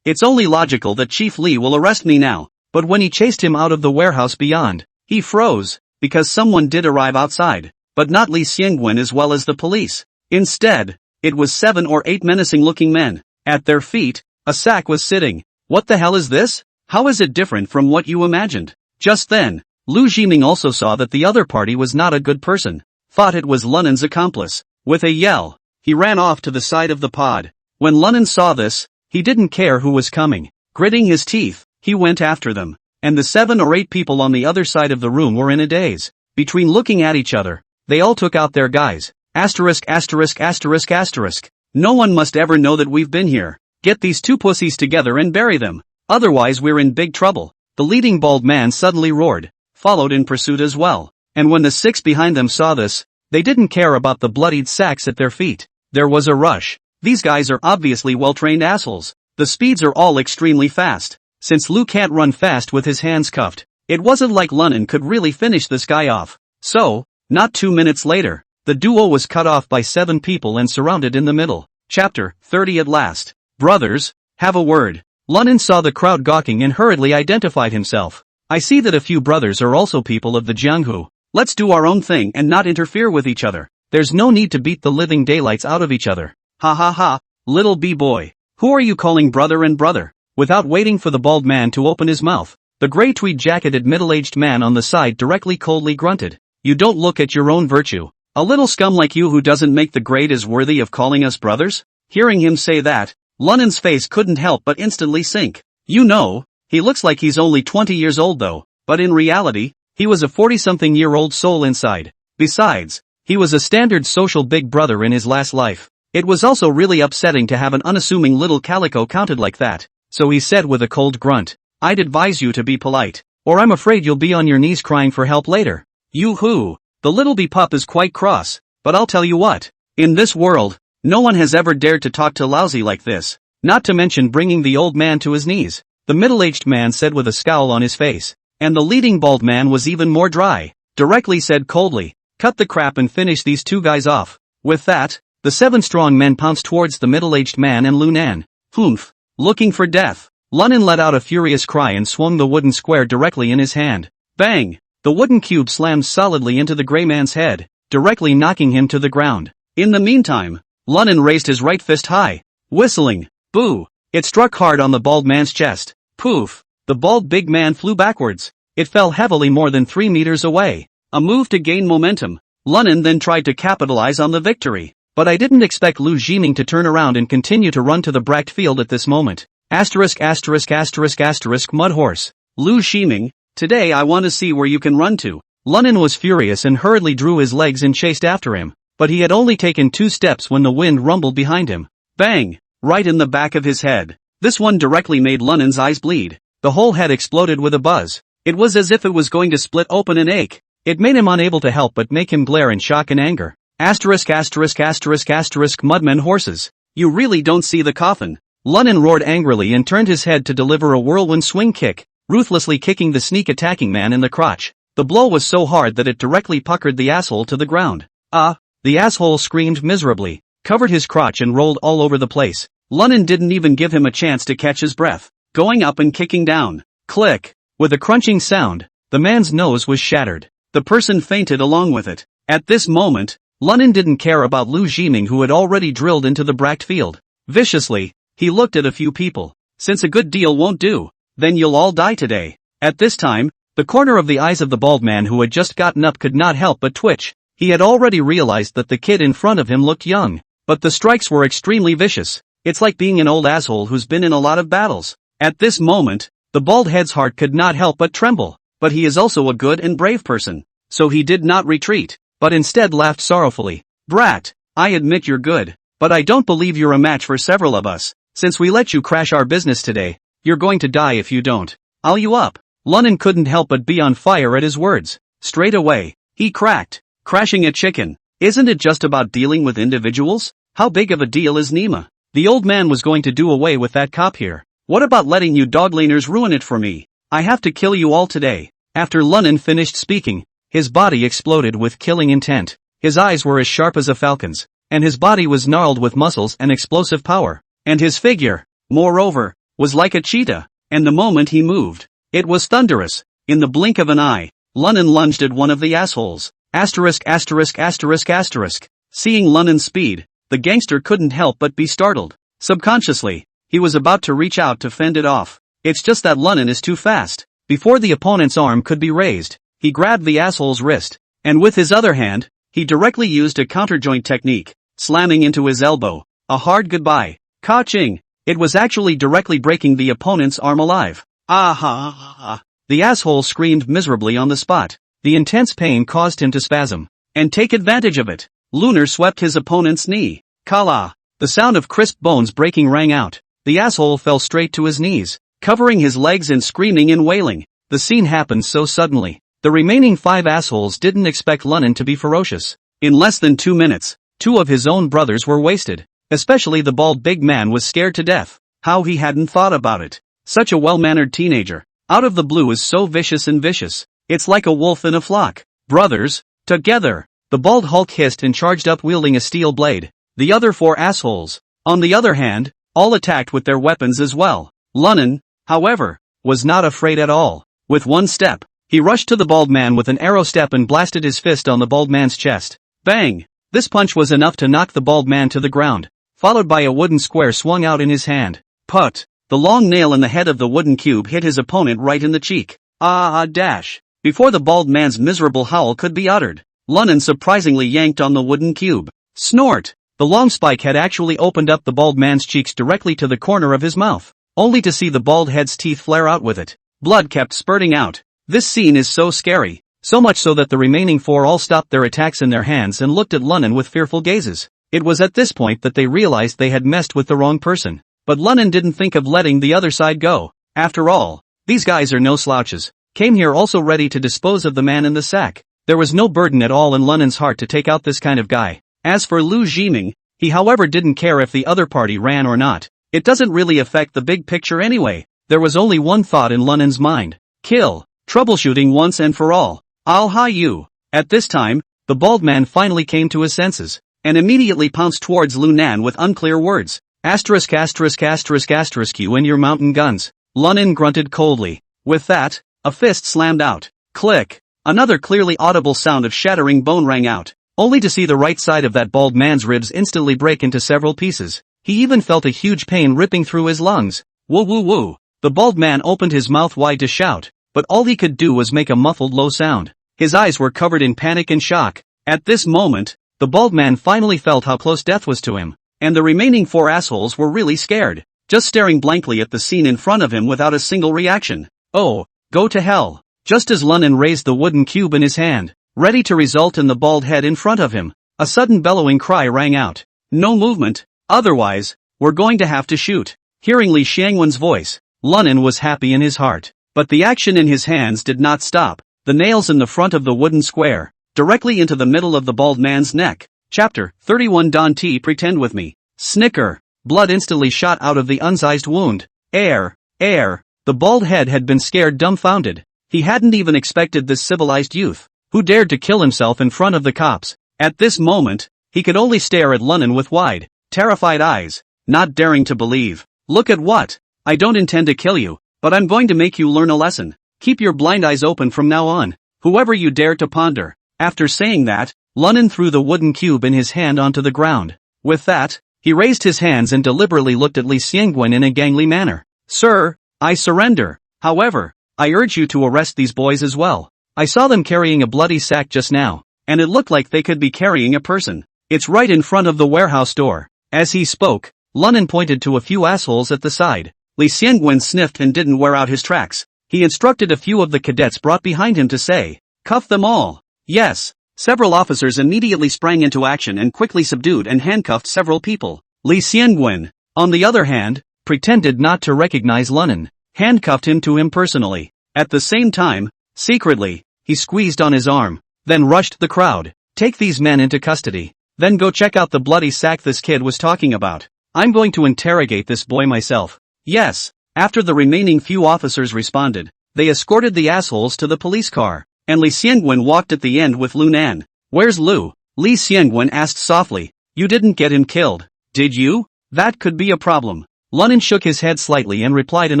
S1: It's only logical that Chief Li will arrest me now. But when he chased him out of the warehouse beyond, he froze, because someone did arrive outside, but not Li Xiangwen as well as the police. Instead, it was 7 or 8 menacing-looking men. At their feet, a sack was sitting. What the hell is this? How is it different from what you imagined? Just then, Lu Jiming also saw that the other party was not a good person. Thought it was Lunan's accomplice. With a yell, he ran off to the side of the pod. When Lunan saw this, he didn't care who was coming. Gritting his teeth, he went after them. And the 7 or 8 people on the other side of the room were in a daze. Between looking at each other, they all took out their guys. Asterisk asterisk asterisk asterisk. No one must ever know that we've been here. Get these 2 pussies together and bury them. Otherwise we're in big trouble. The leading bald man suddenly roared, followed in pursuit as well. And when the 6 behind them saw this, they didn't care about the bloodied sacks at their feet. There was a rush. These guys are obviously well-trained assholes. The speeds are all extremely fast. Since Lu can't run fast with his hands cuffed, it wasn't like Lunan could really finish this guy off. So, not 2 minutes later, the duo was cut off by 7 people and surrounded in the middle. Chapter 30 at last. Brothers, have a word. Lunan saw the crowd gawking and hurriedly identified himself. I see that a few brothers are also people of the Jianghu. Let's do our own thing and not interfere with each other. There's no need to beat the living daylights out of each other. Ha ha ha, little b-boy. Who are you calling brother and brother? Without waiting for the bald man to open his mouth, the gray tweed-jacketed middle-aged man on the side directly coldly grunted. You don't look at your own virtue. A little scum like you who doesn't make the grade is worthy of calling us brothers? Hearing him say that, Lunan's face couldn't help but instantly sink. You know, he looks like he's only 20 years old though, but in reality, he was a 40-something-year-old soul inside. Besides, he was a standard social big brother in his last life. It was also really upsetting to have an unassuming little calico counted like that, so he said with a cold grunt, I'd advise you to be polite, or I'm afraid you'll be on your knees crying for help later. Yoo-hoo, the little bee-pup is quite cross, but I'll tell you what, in this world, no one has ever dared to talk to Lousy like this, not to mention bringing the old man to his knees, the middle-aged man said with a scowl on his face, and the leading bald man was even more dry, directly said coldly, cut the crap and finish these 2 guys off. With that, the 7 strong men pounced towards the middle-aged man and Lunan. Humph, looking for death. Lunan let out a furious cry and swung the wooden square directly in his hand. Bang! The wooden cube slammed solidly into the gray man's head, directly knocking him to the ground. In the meantime, Lunan raised his right fist high, whistling, boo, It struck hard on the bald man's chest. Poof! The bald big man flew backwards. It fell heavily more than 3 meters away. A move to gain momentum. Lunan then tried to capitalize on the victory. But I didn't expect Lu Jiming to turn around and continue to run to the bract field at this moment. Asterisk asterisk asterisk asterisk mud horse. Lu Jiming, today I want to see where you can run to. Lunan was furious and hurriedly drew his legs and chased after him. But he had only taken 2 steps when the wind rumbled behind him. Bang! Right in the back of his head. This one directly made Lunan's eyes bleed. The whole head exploded with a buzz. It was as if it was going to split open and ache. It made him unable to help but make him glare in shock and anger. Asterisk asterisk asterisk asterisk mudmen horses. You really don't see the coffin. Lunan roared angrily and turned his head to deliver a whirlwind swing kick, ruthlessly kicking the sneak attacking man in the crotch. The blow was so hard that it directly puckered the asshole to the ground. The asshole screamed miserably, covered his crotch and rolled all over the place. Lunan didn't even give him a chance to catch his breath. Going up and kicking down. Click! With a crunching sound, the man's nose was shattered. The person fainted along with it. At this moment, Lunan didn't care about Lu Jiming who had already drilled into the bract field. Viciously, he looked at a few people. Since a good deal won't do, then you'll all die today. At this time, the corner of the eyes of the bald man who had just gotten up could not help but twitch. He had already realized that the kid in front of him looked young. But the strikes were extremely vicious. It's like being an old asshole who's been in a lot of battles. At this moment, the bald head's heart could not help but tremble. But he is also a good and brave person. So he did not retreat, but instead laughed sorrowfully. Brat, I admit you're good, but I don't believe you're a match for several of us. Since we let you crash our business today, you're going to die if you don't. I'll you up. Lunan couldn't help but be on fire at his words. Straight away, he cracked. Crashing a chicken. Isn't it just about dealing with individuals? How big of a deal is Nima? The old man was going to do away with that cop here. What about letting you doglaners ruin it for me? I have to kill you all today. After Lunan finished speaking, his body exploded with killing intent. His eyes were as sharp as a falcon's, and his body was gnarled with muscles and explosive power. And his figure, moreover, was like a cheetah, and the moment he moved, it was thunderous. In the blink of an eye, Lunan lunged at one of the assholes. Asterisk asterisk asterisk asterisk. Seeing Lunan's speed, the gangster couldn't help but be startled. Subconsciously, he was about to reach out to fend it off. It's just that Lunan is too fast. Before the opponent's arm could be raised, he grabbed the asshole's wrist, and with his other hand, he directly used a counterjoint technique, slamming into his elbow. A hard goodbye. Ka-ching! It was actually directly breaking the opponent's arm alive. Ah! The asshole screamed miserably on the spot. The intense pain caused him to spasm, and take advantage of it. Lunar swept his opponent's knee. Kala! The sound of crisp bones breaking rang out. The asshole fell straight to his knees, covering his legs and screaming and wailing. The scene happened so suddenly. The remaining 5 assholes didn't expect Lunan to be ferocious. In less than 2 minutes, 2 of his own brothers were wasted. Especially the bald big man was scared to death. How he hadn't thought about it. Such a well-mannered teenager, out of the blue is so vicious and vicious. It's like a wolf in a flock. Brothers, together! The bald Hulk hissed and charged up wielding a steel blade. The other 4 assholes, on the other hand, all attacked with their weapons as well. Lunan, however, was not afraid at all. With one step, he rushed to the bald man with an arrow step and blasted his fist on the bald man's chest. Bang! This punch was enough to knock the bald man to the ground, followed by a wooden square swung out in his hand. Put! The long nail in the head of the wooden cube hit his opponent right in the cheek. Dash! Before the bald man's miserable howl could be uttered, Lunan surprisingly yanked on the wooden cube. Snort! The long spike had actually opened up the bald man's cheeks directly to the corner of his mouth, only to see the bald head's teeth flare out with it. Blood kept spurting out. This scene is so scary, so much so that the remaining 4 all stopped their attacks in their hands and looked at Lunan with fearful gazes. It was at this point that they realized they had messed with the wrong person. But Lunan didn't think of letting the other side go. After all, these guys are no slouches. Came here also ready to dispose of the man in the sack. There was no burden at all in Lunan's heart to take out this kind of guy. As for Lu Jiming, he however didn't care if the other party ran or not. It doesn't really affect the big picture anyway. There was only one thought in Lunan's mind. Kill. Troubleshooting once and for all. I'll hi you. At this time, the bald man finally came to his senses, and immediately pounced towards Lunan with unclear words. Asterisk asterisk asterisk asterisk you and your mountain guns. Lunan grunted coldly. With that, a fist slammed out. Click. Another clearly audible sound of shattering bone rang out, only to see the right side of that bald man's ribs instantly break into several pieces. He even felt a huge pain ripping through his lungs. Woo woo woo. The bald man opened his mouth wide to shout, but all he could do was make a muffled low sound. His eyes were covered in panic and shock. At this moment, the bald man finally felt how close death was to him, and the remaining 4 assholes were really scared, just staring blankly at the scene in front of him without a single reaction. Oh, go to hell. Just as Lunan raised the wooden cube in his hand, ready to result in the bald head in front of him, a sudden bellowing cry rang out. No movement, otherwise, we're going to have to shoot. Hearing Li Xiangwen's voice, Lunan was happy in his heart, but the action in his hands did not stop. The nails in the front of the wooden square, directly into the middle of the bald man's neck. Chapter 31. Don T. Pretend with me. Snicker. Blood instantly shot out of the unzized wound. Air. The bald head had been scared dumbfounded. He hadn't even expected this civilized youth, who dared to kill himself in front of the cops. At this moment, he could only stare at Lunan with wide, terrified eyes, not daring to believe. Look at what? I don't intend to kill you, but I'm going to make you learn a lesson. Keep your blind eyes open from now on, whoever you dare to ponder. After saying that, Lunan threw the wooden cube in his hand onto the ground. With that, he raised his hands and deliberately looked at Li Xiangwen in a gangly manner. Sir, I surrender. However, I urge you to arrest these boys as well. I saw them carrying a bloody sack just now, and it looked like they could be carrying a person. It's right in front of the warehouse door. As he spoke, Lunan pointed to a few assholes at the side. Li Xiangwen sniffed and didn't wear out his tracks. He instructed a few of the cadets brought behind him to say, cuff them all. Yes. Several officers immediately sprang into action and quickly subdued and handcuffed several people. Li Xiangwen, on the other hand, pretended not to recognize Lunan, handcuffed him to him personally. At the same time, secretly, he squeezed on his arm, then rushed the crowd. Take these men into custody. Then go check out the bloody sack this kid was talking about. I'm going to interrogate this boy myself. Yes. After the remaining few officers responded, they escorted the assholes to the police car, and Li Xiangwen walked at the end with Lunan. Where's Lu? Li Xiangwen asked softly. You didn't get him killed, did you? That could be a problem. Lunan shook his head slightly and replied in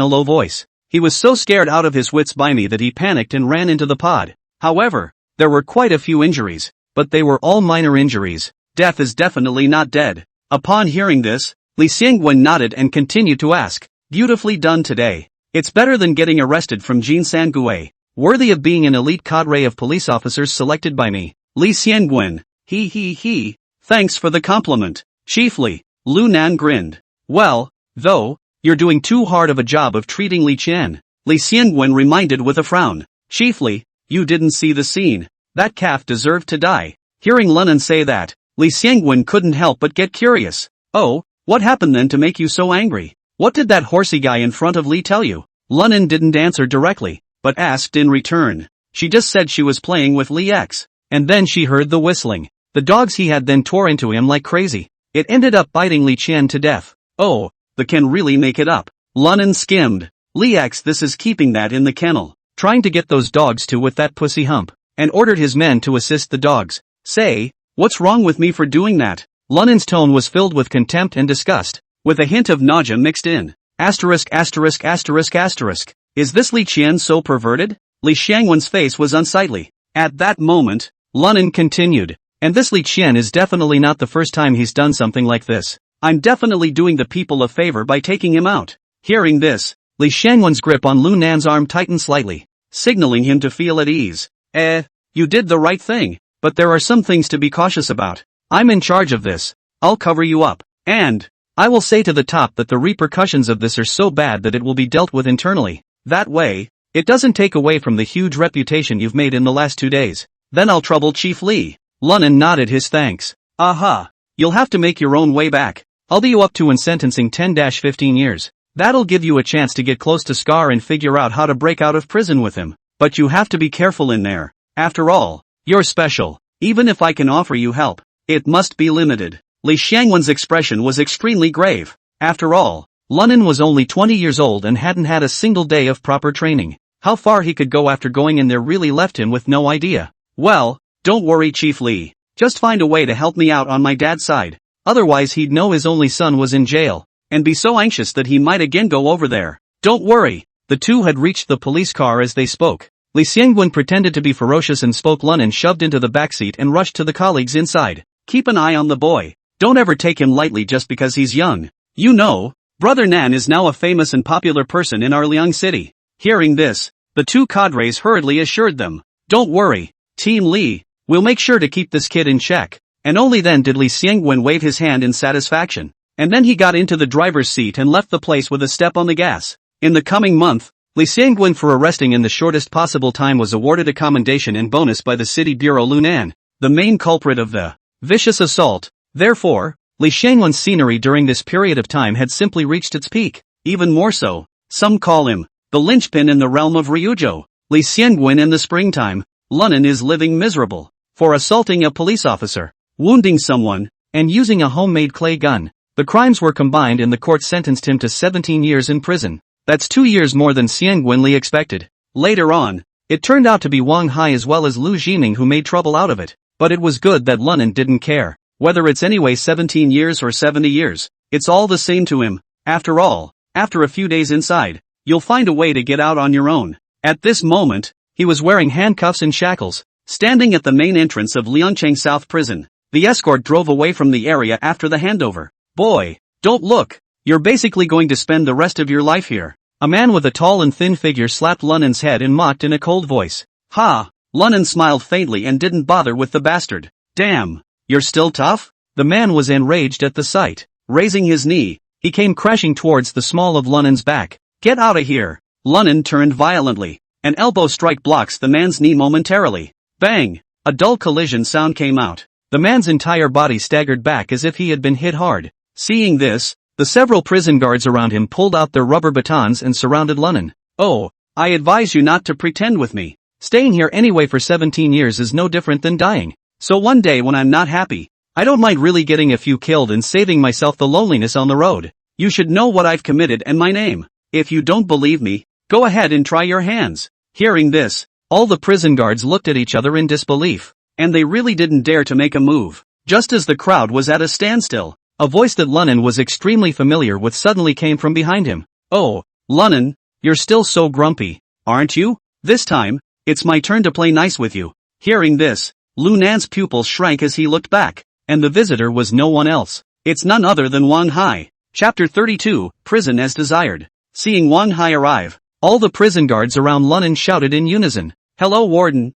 S1: a low voice. He was so scared out of his wits by me that he panicked and ran into the pod. However, there were quite a few injuries, but they were all minor injuries. Death is definitely not dead. Upon hearing this, Li Xiangwen nodded and continued to ask. Beautifully done today. It's better than getting arrested from Jin Sangue. Worthy of being an elite cadre of police officers selected by me. Li Xiangwen. He. Thanks for the compliment. Chiefly, Lunan grinned. Well, though, you're doing too hard of a job of treating Li Qian. Li Xiangwen reminded with a frown. Chiefly, you didn't see the scene. That calf deserved to die. Hearing Lunan say that, Li Xiangwen couldn't help but get curious. Oh, what happened then to make you so angry? What did that horsey guy in front of Li tell you? Lunan didn't answer directly, but asked in return. She just said she was playing with Li X, and then she heard the whistling. The dogs he had then tore into him like crazy. It ended up biting Li Qian to death. Oh, the can really make it up. Lunan skimmed. Li X this is keeping that in the kennel, trying to get those dogs to with that pussy hump, and ordered his men to assist the dogs. Say, what's wrong with me for doing that? Lunan's tone was filled with contempt and disgust, with a hint of nausea mixed in. Is this Li Qian so perverted? Li Xiangwen's face was unsightly. At that moment, Lunan continued. And this Li Qian is definitely not the first time he's done something like this. I'm definitely doing the people a favor by taking him out. Hearing this, Li Xiangwen's grip on Lunan's arm tightened slightly, signaling him to feel at ease. You did the right thing, but there are some things to be cautious about. I'm in charge of this. I'll cover you up. And I will say to the top that the repercussions of this are so bad that it will be dealt with internally. That way, it doesn't take away from the huge reputation you've made in the last 2 days. Then I'll trouble Chief Li. Lunan nodded his thanks. Aha. You'll have to make your own way back. I'll be you up to in sentencing 10-15 years. That'll give you a chance to get close to Scar and figure out how to break out of prison with him. But you have to be careful in there. After all, you're special. Even if I can offer you help, it must be limited. Li Xiangwen's expression was extremely grave. After all, Lunan was only 20 years old and hadn't had a single day of proper training. How far he could go after going in there really left him with no idea. Well, don't worry Chief Li. Just find a way to help me out on my dad's side. Otherwise he'd know his only son was in jail, and be so anxious that he might again go over there. Don't worry. The two had reached the police car as they spoke. Li Xiangwen pretended to be ferocious and spoke. Lunan shoved into the backseat and rushed to the colleagues inside. Keep an eye on the boy. Don't ever take him lightly just because he's young. You know, Brother Nan is now a famous and popular person in our Liang city. Hearing this, the two cadres hurriedly assured them, "Don't worry, Team Li, we'll make sure to keep this kid in check." And only then did Li Xiangwen wave his hand in satisfaction. And then he got into the driver's seat and left the place with a step on the gas. In the coming month, Li Xiangwen for arresting in the shortest possible time was awarded a commendation and bonus by the City Bureau Lunan, the main culprit of the vicious assault. Therefore, Li Xiangwen's scenery during this period of time had simply reached its peak. Even more so, some call him the linchpin in the realm of Ryujo. Li Xiangwen in the springtime, Lunan is living miserable for assaulting a police officer, wounding someone, and using a homemade clay gun. The crimes were combined and the court sentenced him to 17 years in prison. That's 2 years more than Xiangwen Li expected. Later on, it turned out to be Wang Hai as well as Lu Jiming who made trouble out of it. But it was good that Lunan didn't care. Whether it's anyway 17 years or 70 years, it's all the same to him. After all, after a few days inside, you'll find a way to get out on your own. At this moment, he was wearing handcuffs and shackles, standing at the main entrance of Liangcheng South Prison. The escort drove away from the area after the handover. "Boy, don't look. You're basically going to spend the rest of your life here." A man with a tall and thin figure slapped Lunan's head and mocked in a cold voice. "Ha!" Lunan smiled faintly and didn't bother with the bastard. "Damn. You're still tough?" The man was enraged at the sight. Raising his knee, he came crashing towards the small of Lunan's back. "Get out of here!" Lunan turned violently. An elbow strike blocks the man's knee momentarily. Bang! A dull collision sound came out. The man's entire body staggered back as if he had been hit hard. Seeing this, the several prison guards around him pulled out their rubber batons and surrounded Lunan. "Oh, I advise you not to pretend with me. Staying here anyway for 17 years is no different than dying. So one day when I'm not happy, I don't mind really getting a few killed and saving myself the loneliness on the road. You should know what I've committed and my name. If you don't believe me, go ahead and try your hands." Hearing this, all the prison guards looked at each other in disbelief, and they really didn't dare to make a move. Just as the crowd was at a standstill, a voice that Lunan was extremely familiar with suddenly came from behind him. "Oh, Lunan, you're still so grumpy, aren't you? This time, it's my turn to play nice with you." Hearing this, Lunan's pupils shrank as he looked back, and the visitor was no one else. It's none other than Wang Hai. Chapter 32, Prison as Desired. Seeing Wang Hai arrive, all the prison guards around Lunan shouted in unison, "Hello Warden."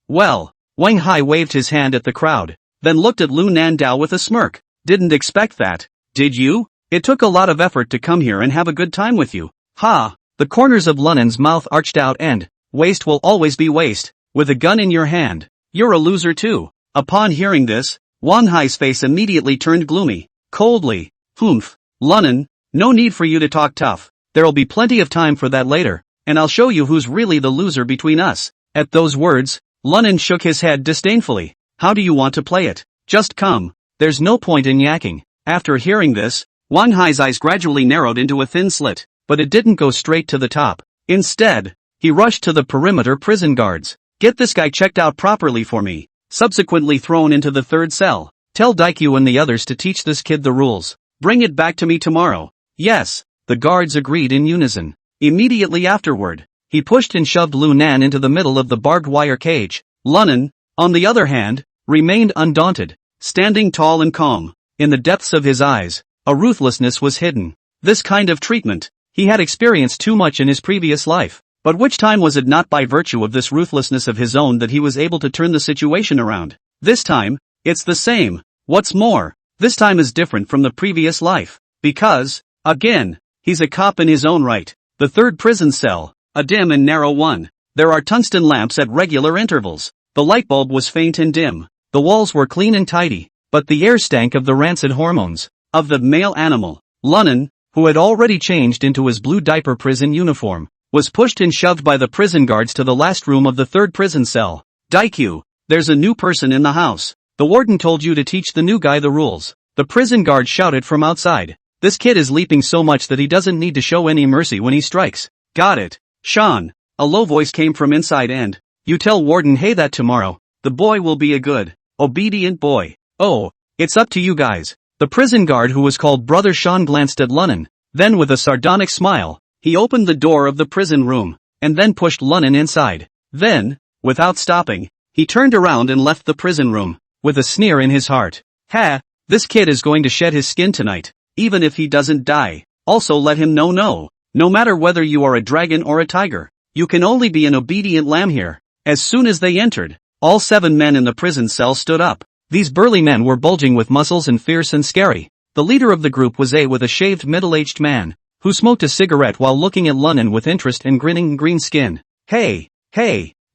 S1: Well. Wang Hai waved his hand at the crowd, then looked at Lu Nandao with a smirk. "Didn't expect that, did you? It took a lot of effort to come here and have a good time with you." "Ha!" The corners of Lunan's mouth arched out and, "Waste will always be waste, with a gun in your hand. You're a loser too." Upon hearing this, Wang Hai's face immediately turned gloomy. Coldly, "Humph, Lunan, no need for you to talk tough. There'll be plenty of time for that later, and I'll show you who's really the loser between us." At those words, Lunan shook his head disdainfully. "How do you want to play it? Just come. There's no point in yakking." After hearing this, Wang Hai's eyes gradually narrowed into a thin slit, but it didn't go straight to the top. Instead, he rushed to the perimeter prison guards. "Get this guy checked out properly for me." Subsequently thrown into the third cell. "Tell Daikyu and the others to teach this kid the rules. Bring it back to me tomorrow." "Yes." The guards agreed in unison. Immediately afterward, he pushed and shoved Lu Nan into the middle of the barbed wire cage. Lunan, on the other hand, remained undaunted, standing tall and calm. In the depths of his eyes, a ruthlessness was hidden. This kind of treatment, he had experienced too much in his previous life. But which time was it not by virtue of this ruthlessness of his own that he was able to turn the situation around? This time, it's the same. What's more, this time is different from the previous life. Because, again, he's a cop in his own right. The third prison cell, a dim and narrow one. There are tungsten lamps at regular intervals. The light bulb was faint and dim. The walls were clean and tidy, but the air stank of the rancid hormones of the male animal. Lunan, who had already changed into his blue diaper prison uniform, was pushed and shoved by the prison guards to the last room of the third prison cell. "Daikyu, there's a new person in the house. The warden told you to teach the new guy the rules." The prison guard shouted from outside. "This kid is leaping so much that he doesn't need to show any mercy when he strikes." "Got it, Sean." A low voice came from inside and, "You tell Warden Hay that tomorrow, the boy will be a good, obedient boy." "Oh, it's up to you guys." The prison guard who was called Brother Sean glanced at Lunan, then with a sardonic smile, he opened the door of the prison room, and then pushed Lunan inside. Then, without stopping, he turned around and left the prison room, with a sneer in his heart. "Ha, this kid is going to shed his skin tonight." even if he doesn't die. Also let him know no matter whether you are a dragon or a tiger, you can only be an obedient lamb here. As soon as they entered, all 7 men in the prison cell stood up. These burly men were bulging with muscles and fierce and scary. The leader of the group was with a shaved middle-aged man, who smoked a cigarette while looking at Lunnan with interest and grinning green skin. Hey,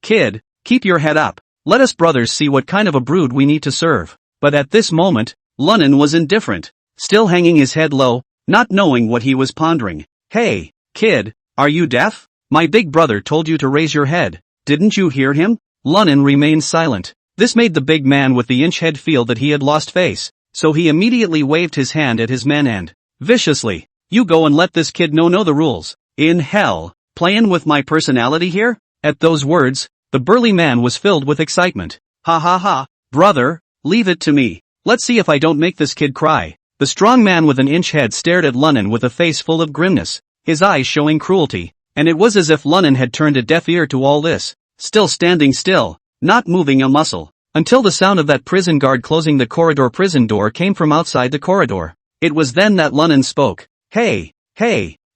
S1: kid, keep your head up. Let us brothers see what kind of a brood we need to serve. But at this moment, Lunnan was indifferent, still hanging his head low, not knowing what he was pondering. Hey, kid, are you deaf? My big brother told you to raise your head. Didn't you hear him? Lunnan remained silent. This made the big man with the inch head feel that he had lost face, so he immediately waved his hand at his men and, viciously, you go and let this kid know the rules. In hell, playin' with my personality here? At those words, the burly man was filled with excitement. Ha, brother, leave it to me. Let's see if I don't make this kid cry. The strong man with an inch head stared at Lunnan with a face full of grimness, his eyes showing cruelty, and it was as if Lunnan had turned a deaf ear to all this, still standing still, not moving a muscle, until the sound of that prison guard closing the corridor prison door came from outside the corridor. It was then that Lunnan spoke. Hey,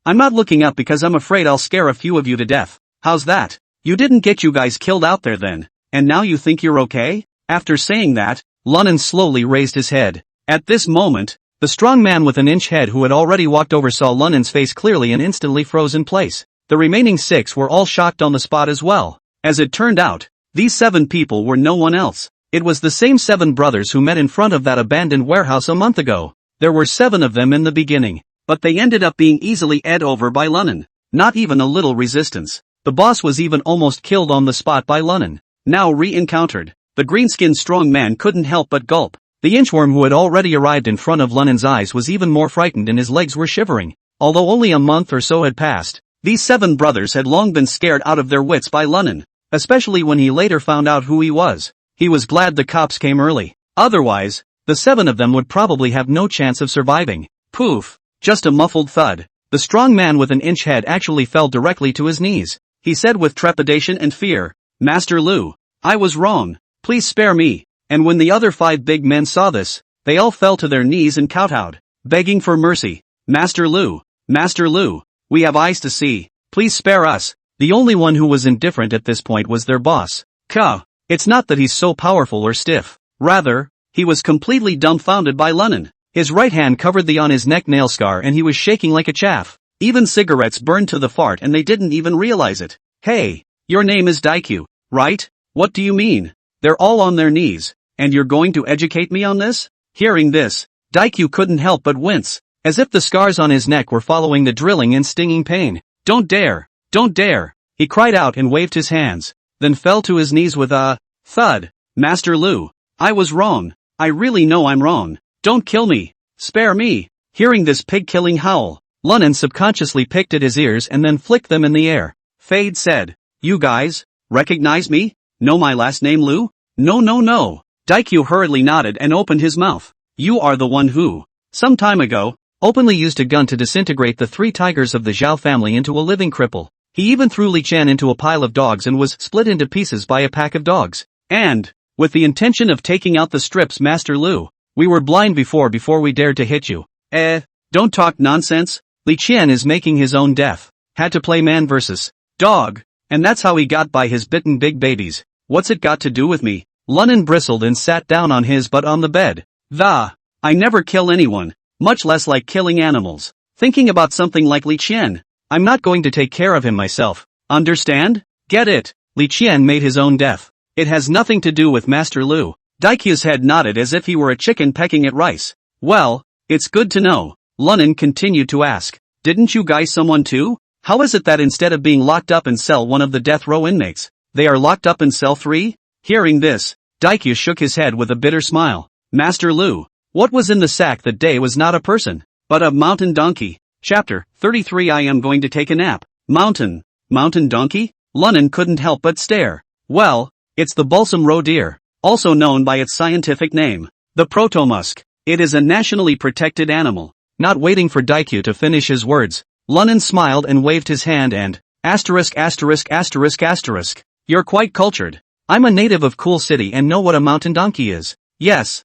S1: I'm not looking up because I'm afraid I'll scare a few of you to death. How's that? You didn't get you guys killed out there then, and now you think you're okay? After saying that, Lunnan slowly raised his head. At this moment, the strong man with an inch head who had already walked over saw Lunnan's face clearly and instantly froze in place. The remaining 6 were all shocked on the spot as well. As it turned out, these 7 people were no one else. It was the same 7 brothers who met in front of that abandoned warehouse a month ago. There were 7 of them in the beginning, but they ended up being easily ed over by Lunnan. Not even a little resistance. The boss was even almost killed on the spot by Lunnan. Now re-encountered, the green-skinned strong man couldn't help but gulp. The inchworm who had already arrived in front of Lunnan's eyes was even more frightened and his legs were shivering. Although only a month or so had passed, these 7 brothers had long been scared out of their wits by Lunnan, especially when he later found out who he was. He was glad the cops came early. Otherwise, the 7 of them would probably have no chance of surviving. Poof! Just a muffled thud. The strong man with an inch head actually fell directly to his knees. He said with trepidation and fear, Master Lu, I was wrong. Please spare me. And when the other 5 big men saw this, they all fell to their knees and kowtowed, begging for mercy. Master Lu, we have eyes to see. Please spare us. The only one who was indifferent at this point was their boss. It's not that he's so powerful or stiff. Rather, he was completely dumbfounded by Lunnan. His right hand covered the on his neck nail scar and he was shaking like a chaff. Even cigarettes burned to the fart and they didn't even realize it. Hey, your name is Daikyu, right? What do you mean? They're all on their knees, and you're going to educate me on this? Hearing this, Daikyu couldn't help but wince, as if the scars on his neck were following the drilling and stinging pain. Don't dare! He cried out and waved his hands, then fell to his knees with a thud. Master Lu, I was wrong. I really know I'm wrong. Don't kill me. Spare me. Hearing this pig-killing howl, Lunnan subconsciously picked at his ears and then flicked them in the air. Fade said, You guys, recognize me? Know my last name Lu? No. Daikyu hurriedly nodded and opened his mouth. You are the one who, some time ago, openly used a gun to disintegrate the 3 tigers of the Zhao family into a living cripple. He even threw Li Qian into a pile of dogs and was split into pieces by a pack of dogs. And, with the intention of taking out the strips, Master Lu, we were blind before we dared to hit you. Don't talk nonsense. Li Qian is making his own death. Had to play man versus dog. And that's how he got by his bitten big babies. What's it got to do with me? Lunnan bristled and sat down on his butt on the bed. I never kill anyone, much less like killing animals. Thinking about something like Li Qian, I'm not going to take care of him myself. Understand? Get it? Li Qian made his own death. It has nothing to do with Master Lu. Daikyu's head nodded as if he were a chicken pecking at rice. Well, it's good to know. Lunnan continued to ask. Didn't you guys someone too? How is it that instead of being locked up in cell 1 of the death row inmates, they are locked up in cell 3? Hearing this, Daikyu shook his head with a bitter smile. Master Lu, what was in the sack that day was not a person, but a mountain donkey. Chapter 33 I am going to take a nap. Mountain donkey? Lunnan couldn't help but stare. Well, it's the balsam roe deer, also known by its scientific name, the protomusk. It is a nationally protected animal. Not waiting for Daikyu to finish his words, Lunnan smiled and waved his hand and, ********. You're quite cultured. I'm a native of Cool City and know what a mountain donkey is. Yes,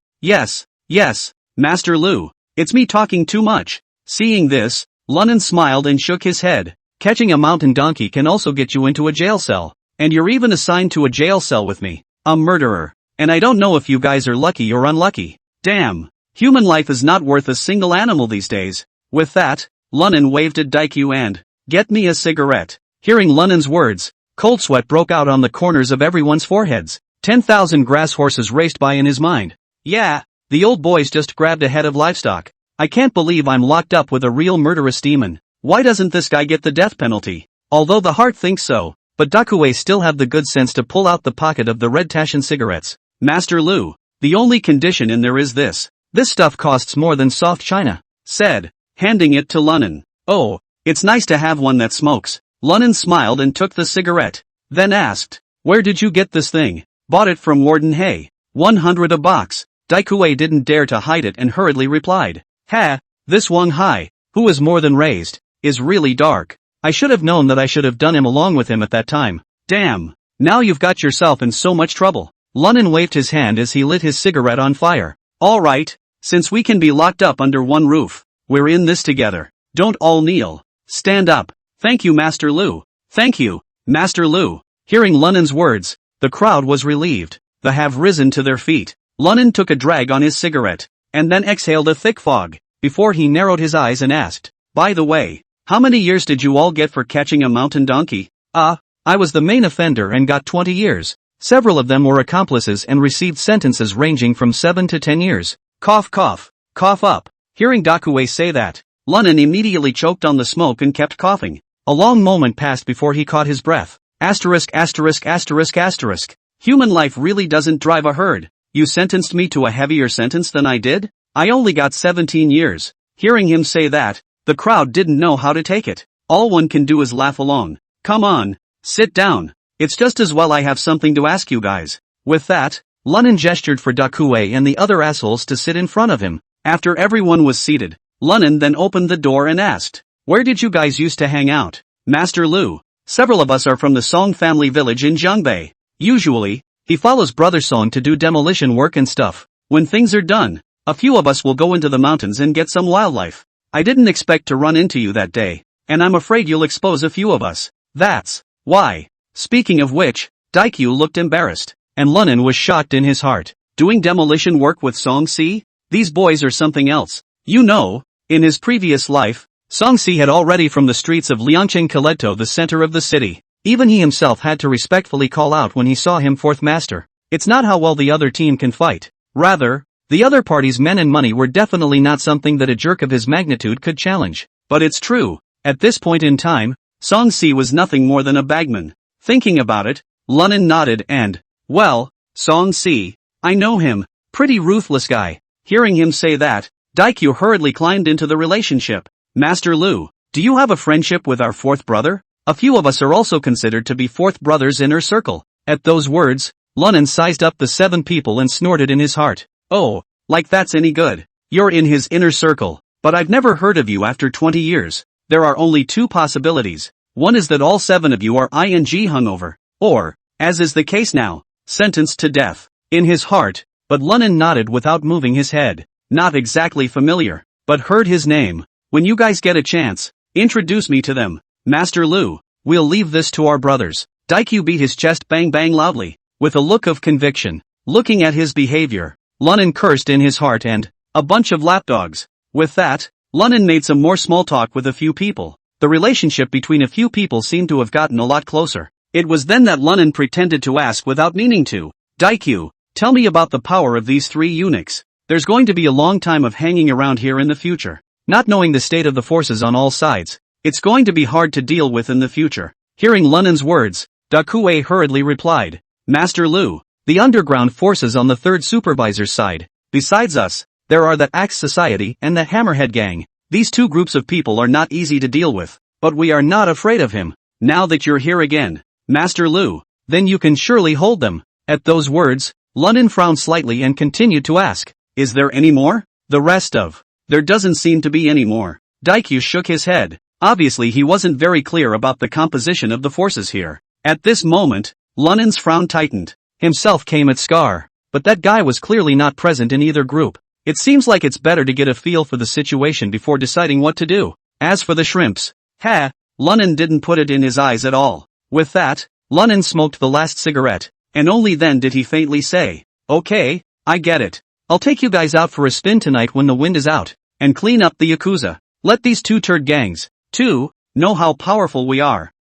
S1: Master Lu. It's me talking too much. Seeing this, Lunnan smiled and shook his head. Catching a mountain donkey can also get you into a jail cell. And you're even assigned to a jail cell with me. A murderer. And I don't know if you guys are lucky or unlucky. Damn. Human life is not worth a single animal these days. With that, Lunnan waved at Daikyu and, "Get me a cigarette." Hearing Lunnan's words, cold sweat broke out on the corners of everyone's foreheads. 10,000 grass horses raced by in his mind. Yeah, the old boy's just grabbed a head of livestock. I can't believe I'm locked up with a real murderous demon. Why doesn't this guy get the death penalty? Although the heart thinks so, but Dakue still have the good sense to pull out the pocket of the red Taschen cigarettes. Master Lu, the only condition in there is this. This stuff costs more than soft china, said, handing it to Lunnan. Oh, it's nice to have one that smokes. Lunnan smiled and took the cigarette, then asked, "Where did you get this thing?" "Bought it from Warden Hay. 100 a box." Daikue didn't dare to hide it and hurriedly replied, "Ha, this Wang Hai, who is more than raised, is really dark. I should have known that I should have done him along with him at that time. Damn, now you've got yourself in so much trouble." Lunnan waved his hand as he lit his cigarette on fire. "Alright, since we can be locked up under one roof, we're in this together. Don't all kneel. Stand up. Thank you, Master Lu. Thank you, Master Lu." Hearing Lunnan's words, the crowd was relieved. They have risen to their feet. Lunnan took a drag on his cigarette, and then exhaled a thick fog, before he narrowed his eyes and asked, "By the way, how many years did you all get for catching a mountain donkey?" I was the main offender and got 20 years. Several of them were accomplices and received sentences ranging from 7 to 10 years. Cough cough, cough up. Hearing Dakue say that, Lunnan immediately choked on the smoke and kept coughing. A long moment passed before he caught his breath. Asterisk asterisk asterisk asterisk. Human life really doesn't drive a herd. You sentenced me to a heavier sentence than I did? I only got 17 years. Hearing him say that, the crowd didn't know how to take it. All one can do is laugh along. Come on, sit down. It's just as well I have something to ask you guys. With that, Lunnan gestured for Dakue and the other assholes to sit in front of him. After everyone was seated, Lunnan then opened the door and asked, "Where did you guys used to hang out?" "Master Lu, several of us are from the Song family village in Jiangbei. Usually, he follows Brother Song to do demolition work and stuff. When things are done, a few of us will go into the mountains and get some wildlife. I didn't expect to run into you that day, and I'm afraid you'll expose a few of us. That's why." Speaking of which, Daikyu looked embarrassed, and Lunnan was shocked in his heart. Doing demolition work with Song Si? These boys are something else. You know, in his previous life, Song Si had already from the streets of Liangqing Kaleto the center of the city. Even he himself had to respectfully call out when he saw him fourth master. It's not how well the other team can fight. Rather, the other party's men and money were definitely not something that a jerk of his magnitude could challenge. But it's true, at this point in time, Song Si was nothing more than a bagman. Thinking about it, Lunnan nodded and, "Well, Song Si, I know him, pretty ruthless guy." Hearing him say that, Daikyu hurriedly climbed into the relationship. "Master Lu, do you have a friendship with our fourth brother? A few of us are also considered to be fourth brothers in our circle." At those words, Lunnan sized up the 7 people and snorted in his heart. "Oh, like that's any good. You're in his inner circle, but I've never heard of you after 20 years. There are only 2 possibilities. One is that all 7 of you are ing hungover, or, as is the case now, sentenced to death." In his heart, but Lunnan nodded without moving his head. "Not exactly familiar, but heard his name. When you guys get a chance, introduce me to them. Master Lu, we'll leave this to our brothers." Daikyu beat his chest bang bang loudly, with a look of conviction. Looking at his behavior, Lunnan cursed in his heart and, a bunch of lapdogs. With that, Lunnan made some more small talk with a few people. The relationship between a few people seemed to have gotten a lot closer. It was then that Lunnan pretended to ask without meaning to, "Daikyu, tell me about the power of these 3 eunuchs. There's going to be a long time of hanging around here in the future. Not knowing the state of the forces on all sides, it's going to be hard to deal with in the future." Hearing Lunnan's words, Dakue hurriedly replied, "Master Lu, the underground forces on the 3rd supervisor's side. Besides us, there are the Axe Society and the Hammerhead Gang. These 2 groups of people are not easy to deal with, but we are not afraid of him. Now that you're here again, Master Lu, then you can surely hold them." At those words, Lunnan frowned slightly and continued to ask, "Is there any more?" "The rest of. There doesn't seem to be any more." Daikyu shook his head. Obviously he wasn't very clear about the composition of the forces here. At this moment, Lunnan's frown tightened. Himself came at Scar, but that guy was clearly not present in either group. It seems like it's better to get a feel for the situation before deciding what to do. As for the shrimps, Lunnan didn't put it in his eyes at all. With that, Lunnan smoked the last cigarette, and only then did he faintly say, "Okay, I get it. I'll take you guys out for a spin tonight when the wind is out, and clean up the Yakuza. Let these two turd gangs, too, know how powerful we are.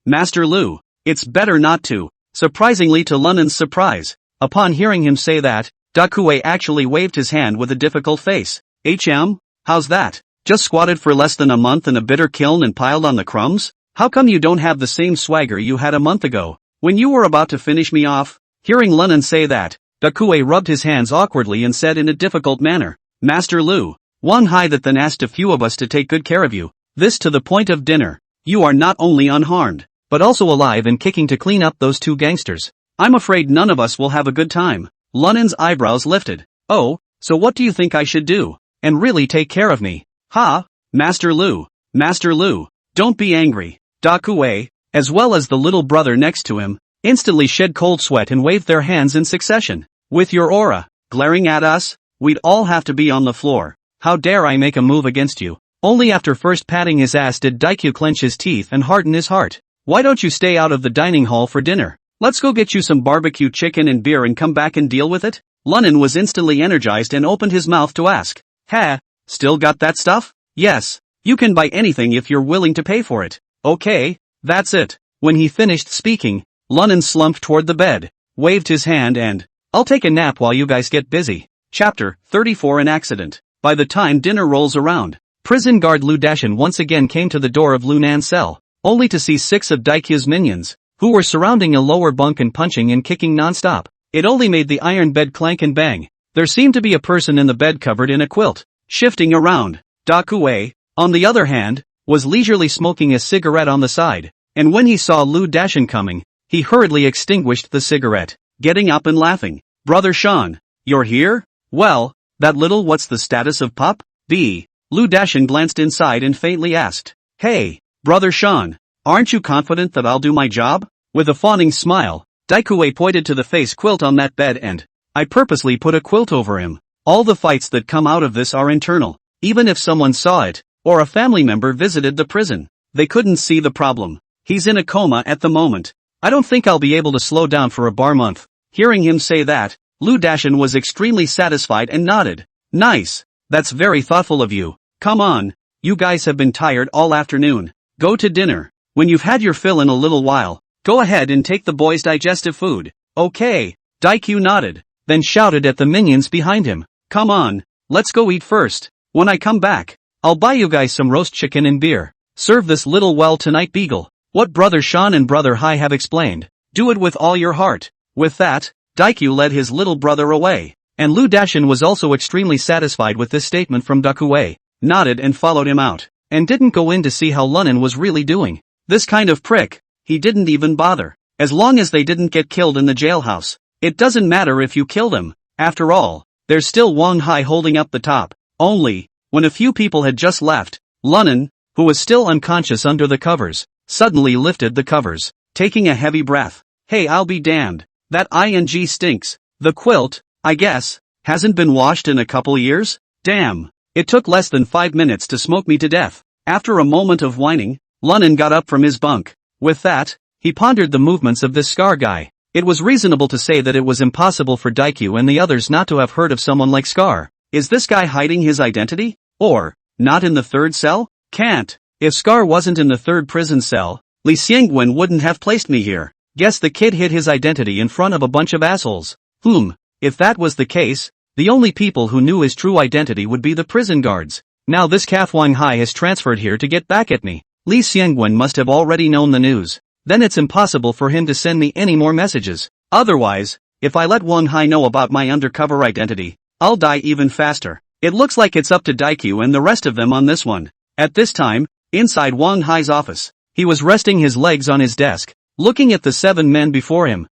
S1: Master Lu, it's better not to." Surprisingly to Lunnan's surprise, upon hearing him say that, Dakue actually waved his hand with a difficult face. How's that? Just squatted for less than a month in a bitter kiln and piled on the crumbs? How come you don't have the same swagger you had a month ago, when you were about to finish me off? Hearing Lunnan say that, Dakue rubbed his hands awkwardly and said in a difficult manner, "Master Lu, Wang Hai that then asked a few of us to take good care of you, this to the point of dinner. You are not only unharmed, but also alive and kicking to clean up those two gangsters. I'm afraid none of us will have a good time." Lunnan's eyebrows lifted. "Oh, so what do you think I should do? And really take care of me? Master Lu, don't be angry." Dakue, as well as the little brother next to him, instantly shed cold sweat and waved their hands in succession. "With your aura glaring at us, we'd all have to be on the floor. How dare I make a move against you?" Only after first patting his ass did Daikyu clench his teeth and harden his heart. "Why don't you stay out of the dining hall for dinner? Let's go get you some barbecue chicken and beer and come back and deal with it?" Lunnan was instantly energized and opened his mouth to ask, "Still got that stuff?" "Yes, you can buy anything if you're willing to pay for it." "Okay, that's it." When he finished speaking, Lunnan slumped toward the bed, waved his hand and, "I'll take a nap while you guys get busy." Chapter 34 An Accident. By the time dinner rolls around, prison guard Lu Dashin once again came to the door of Lunan's cell, only to see 6 of Daikyu's minions, who were surrounding a lower bunk and punching and kicking non-stop. It only made the iron bed clank and bang. There seemed to be a person in the bed covered in a quilt, shifting around. Dakue, on the other hand, was leisurely smoking a cigarette on the side, and when he saw Lu Dashin coming, he hurriedly extinguished the cigarette, getting up and laughing. "Brother Sean, you're here? Well, that little what's the status of Pop? B." Lu Dashin glanced inside and faintly asked, "Hey, Brother Sean, aren't you confident that I'll do my job?" With a fawning smile, Daikue pointed to the face quilt on that bed and, "I purposely put a quilt over him. All the fights that come out of this are internal. Even if someone saw it, or a family member visited the prison, they couldn't see the problem. He's in a coma at the moment. I don't think I'll be able to slow down for a bar month." Hearing him say that, Lu Dashin was extremely satisfied and nodded. "Nice. That's very thoughtful of you. Come on, you guys have been tired all afternoon. Go to dinner. When you've had your fill in a little while, go ahead and take the boys' digestive food." "Okay." Daikyu nodded, then shouted at the minions behind him, "Come on, let's go eat first. When I come back, I'll buy you guys some roast chicken and beer. Serve this little well tonight beagle." What Brother Sean and Brother Hai have explained, do it with all your heart. With that, Daikyu led his little brother away, and Lu Dashin was also extremely satisfied with this statement from Dakue, nodded and followed him out, and didn't go in to see how Lunnan was really doing. This kind of prick, he didn't even bother. As long as they didn't get killed in the jailhouse, it doesn't matter if you kill them. After all, there's still Wang Hai holding up the top. Only, when a few people had just left, Lunnan, who was still unconscious under the covers, suddenly lifted the covers, taking a heavy breath. "Hey, I'll be damned. That ing stinks. The quilt, I guess, hasn't been washed in a couple years? Damn. It took less than 5 minutes to smoke me to death." After a moment of whining, Lunnan got up from his bunk. With that, he pondered the movements of this Scar guy. It was reasonable to say that it was impossible for Daikyu and the others not to have heard of someone like Scar. Is this guy hiding his identity? Or, not in the third cell? Can't. If Scar wasn't in the third prison cell, Li Xiangwen wouldn't have placed me here. Guess the kid hid his identity in front of a bunch of assholes. If that was the case, the only people who knew his true identity would be the prison guards. Now this calf Wang Hai has transferred here to get back at me. Li Xiangwen must have already known the news. Then it's impossible for him to send me any more messages. Otherwise, if I let Wang Hai know about my undercover identity, I'll die even faster. It looks like it's up to Daikyu and the rest of them on this one. At this time, inside Wang Hai's office, he was resting his legs on his desk, looking at the 7 men before him.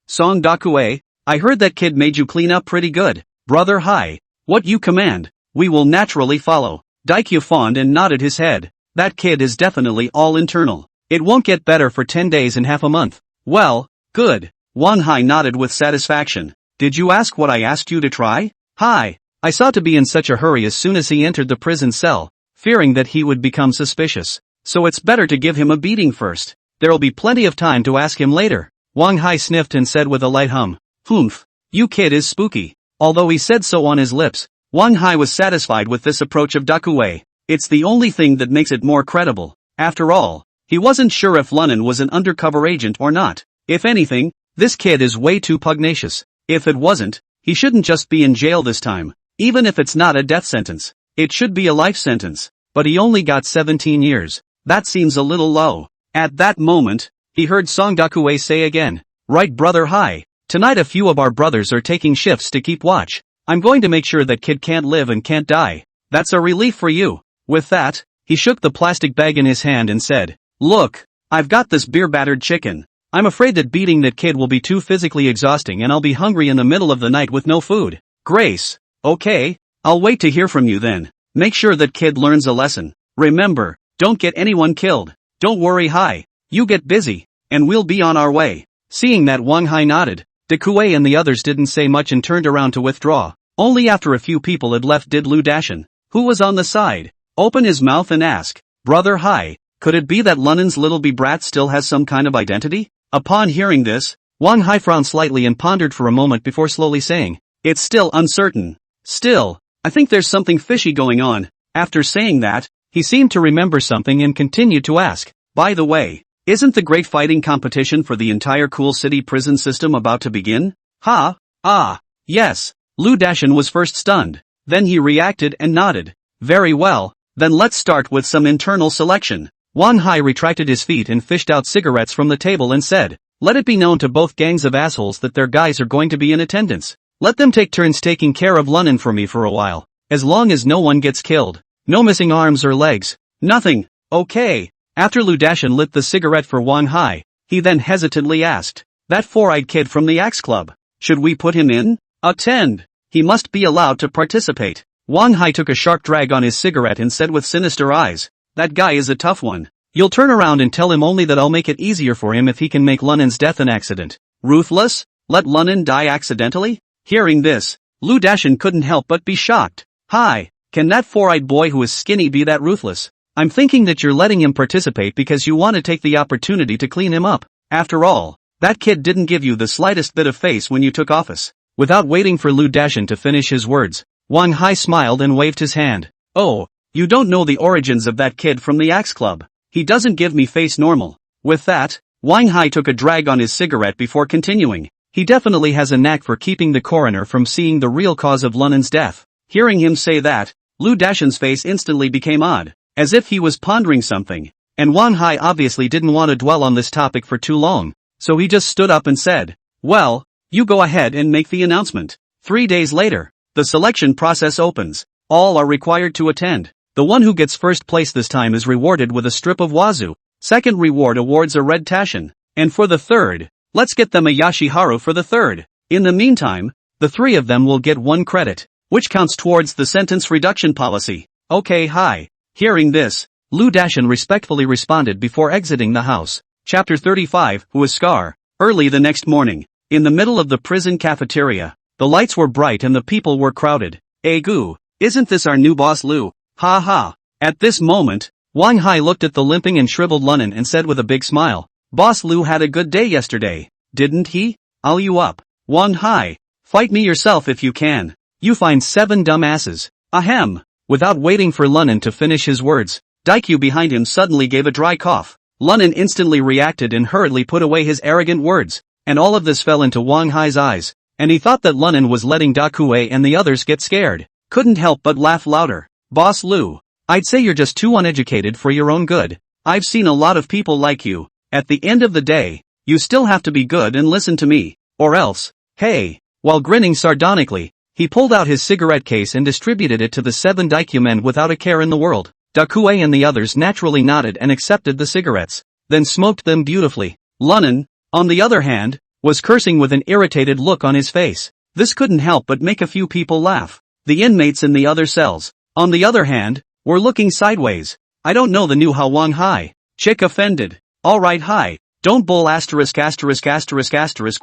S1: Song Dakue, I heard that kid made you clean up pretty good. Brother Hai, what you command, we will naturally follow." Daikyu fawned and nodded his head. "That kid is definitely all internal. It won't get better for 10 days and half a month." "Well, good." Wang Hai nodded with satisfaction. "Did you ask what I asked you to try?" "Hi, I saw to be in such a hurry as soon as he entered the prison cell, fearing that he would become suspicious. So it's better to give him a beating first. There'll be plenty of time to ask him later. Wang Hai sniffed and said with a light hum, "Humph, you kid is spooky." Although he said so on his lips, Wang Hai was satisfied with this approach of Dakue. It's the only thing that makes it more credible. After all, he wasn't sure if Lunan was an undercover agent or not. If anything, this kid is way too pugnacious. If it wasn't, he shouldn't just be in jail this time. Even if it's not a death sentence, it should be a life sentence. But he only got 17 years. That seems a little low. At that moment, he heard Song Dakue say again, "Right, brother Hai. Tonight a few of our brothers are taking shifts to keep watch. I'm going to make sure that kid can't live and can't die. That's a relief for you." With that, he shook the plastic bag in his hand and said, "Look, I've got this beer-battered chicken. I'm afraid that beating that kid will be too physically exhausting and I'll be hungry in the middle of the night with no food." "Grace. Okay, I'll wait to hear from you then. Make sure that kid learns a lesson. Remember, don't get anyone killed. Don't worry Hai. You get busy, and we'll be on our way." Seeing that Wang Hai nodded, Dakue and the others didn't say much and turned around to withdraw. Only after a few people had left did Lu Dashan, who was on the side, open his mouth and ask, "Brother Hai, could it be that Lunan's little brat still has some kind of identity?" Upon hearing this, Wang Hai frowned slightly and pondered for a moment before slowly saying, "It's still uncertain. Still, I think there's something fishy going on." After saying that, he seemed to remember something and continued to ask, "By the way, isn't the great fighting competition for the entire Cool City prison system about to begin?" "Ha, ah, yes." Lu Dashan was first stunned, then he reacted and nodded. "Very well, then let's start with some internal selection." Wang Hai retracted his feet and fished out cigarettes from the table and said, "Let it be known to both gangs of assholes that their guys are going to be in attendance. Let them take turns taking care of Lunan for me for a while. As long as no one gets killed. No missing arms or legs. Nothing. Okay." After Lu Dashan lit the cigarette for Wang Hai, he then hesitantly asked, "That four-eyed kid from the Axe Club, should we put him in?" "Attend. He must be allowed to participate." Wang Hai took a sharp drag on his cigarette and said with sinister eyes, "That guy is a tough one. You'll turn around and tell him only that I'll make it easier for him if he can make Lunan's death an accident. Ruthless? Let Lunan die accidentally?" Hearing this, Lu Dashan couldn't help but be shocked. "Hi, can that four-eyed boy who is skinny be that ruthless? I'm thinking that you're letting him participate because you want to take the opportunity to clean him up. After all, that kid didn't give you the slightest bit of face when you took office." Without waiting for Lu Dashan to finish his words, Wang Hai smiled and waved his hand. "Oh, you don't know the origins of that kid from the Axe Club. He doesn't give me face normal." With that, Wang Hai took a drag on his cigarette before continuing. "He definitely has a knack for keeping the coroner from seeing the real cause of Lunan's death." Hearing him say that, Lu Dashan's face instantly became odd, as if he was pondering something, and Wang Hai obviously didn't want to dwell on this topic for too long, so he just stood up and said, "Well, you go ahead and make the announcement." 3 days later, the selection process opens. All are required to attend. The one who gets first place this time is rewarded with a strip of wazoo. Second reward awards a red tashin. And for the third, let's get them a Yashiharu for the third. In the meantime, the three of them will get 1 credit, which counts towards the sentence reduction policy. "Okay Hi." Hearing this, Lu Dashan respectfully responded before exiting the house. Chapter 35, Who is Scar? Early the next morning, in the middle of the prison cafeteria, the lights were bright and the people were crowded. "Goo, isn't this our new boss Lu? Ha ha." At this moment, Wang Hai looked at the limping and shriveled Lunan and said with a big smile, "Boss Lu had a good day yesterday, didn't he? I'll you up." "Wang Hai, fight me yourself if you can. You find 7 dumb asses. Ahem." Without waiting for Lunan to finish his words, Daikyu behind him suddenly gave a dry cough. Lunan instantly reacted and hurriedly put away his arrogant words, and all of this fell into Wang Hai's eyes, and he thought that Lunan was letting Dakue and the others get scared. Couldn't help but laugh louder. "Boss Lu, I'd say you're just too uneducated for your own good. I've seen a lot of people like you. At the end of the day, you still have to be good and listen to me, or else." "Hey." While grinning sardonically, he pulled out his cigarette case and distributed it to the 7 Daikyu men without a care in the world. Dakue and the others naturally nodded and accepted the cigarettes, then smoked them beautifully. Lunan, on the other hand, was cursing with an irritated look on his face. This couldn't help but make a few people laugh. The inmates in the other cells, on the other hand, were looking sideways. "I don't know the new how Wang Hai." Chick offended. "Alright Hai, don't bull asterisk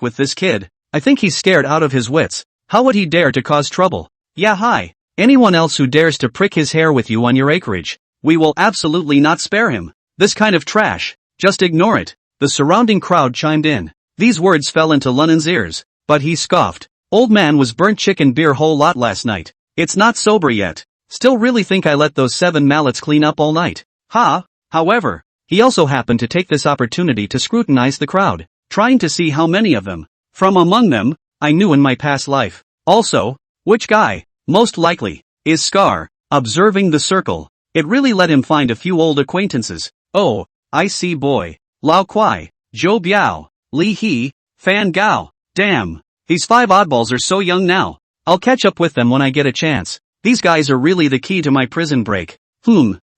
S1: with this kid. I think he's scared out of his wits. How would he dare to cause trouble?" Yeah, hi. Anyone else who dares to prick his hair with you on your acreage, we will absolutely not spare him. This kind of trash, just ignore it. The surrounding crowd chimed in. These words fell into Lunan's ears, but he scoffed. Old man was burnt chicken beer whole lot last night. It's not sober yet. Still really think I let those 7 mallets clean up all night. Ha! However, he also happened to take this opportunity to scrutinize the crowd, trying to see how many of them, from among them, I knew in my past life. Also, which guy, most likely, is Scar. Observing the circle, it really let him find a few old acquaintances. Oh, I see boy. Lao Kwai, Zhou Biao, Li He, Fan Gao. Damn, these 5 oddballs are so young now. I'll catch up with them when I get a chance. These guys are really the key to my prison break.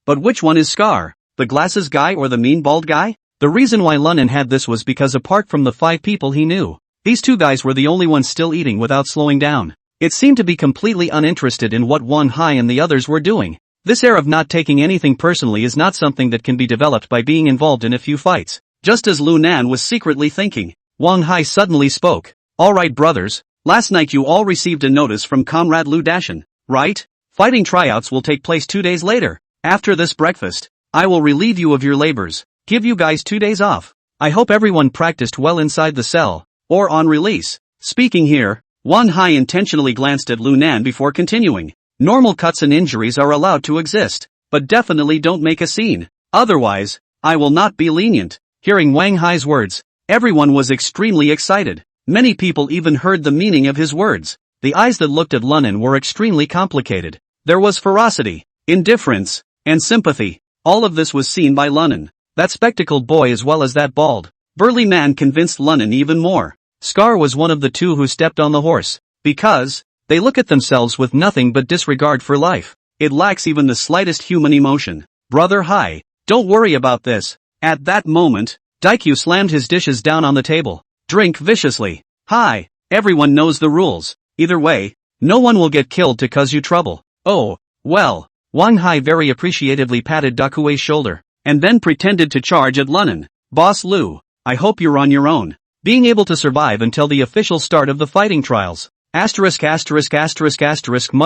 S1: But which one is Scar? The glasses guy or the mean bald guy? The reason why Lunan had this was because apart from the 5 people he knew, these 2 guys were the only ones still eating without slowing down. It seemed to be completely uninterested in what Wang Hai and the others were doing. This air of not taking anything personally is not something that can be developed by being involved in a few fights. Just as Lu Nan was secretly thinking, Wang Hai suddenly spoke. Alright brothers, last night you all received a notice from Comrade Lu Dashan, right? Fighting tryouts will take place 2 days later. After this breakfast, I will relieve you of your labors, give you guys 2 days off. I hope everyone practiced well inside the cell, or on release. Speaking here, Wang Hai intentionally glanced at Lu Nan before continuing. Normal cuts and injuries are allowed to exist, but definitely don't make a scene. Otherwise, I will not be lenient. Hearing Wang Hai's words, everyone was extremely excited. Many people even heard the meaning of his words. The eyes that looked at Lunan were extremely complicated. There was ferocity, indifference, and sympathy. All of this was seen by Lunan. That spectacled boy as well as that bald, burly man convinced Lunan even more. Scar was one of the 2 who stepped on the horse, because they look at themselves with nothing but disregard for life. It lacks even the slightest human emotion. Brother Hai, don't worry about this. At that moment, Daikyu slammed his dishes down on the table. Drink viciously. Hi, everyone knows the rules. Either way, no one will get killed to cause you trouble. Oh, well. Wang Hai very appreciatively patted Dakue's shoulder, and then pretended to charge at Lunan. Boss Lu, I hope you're on your own. Being able to survive until the official start of the fighting trials. Mud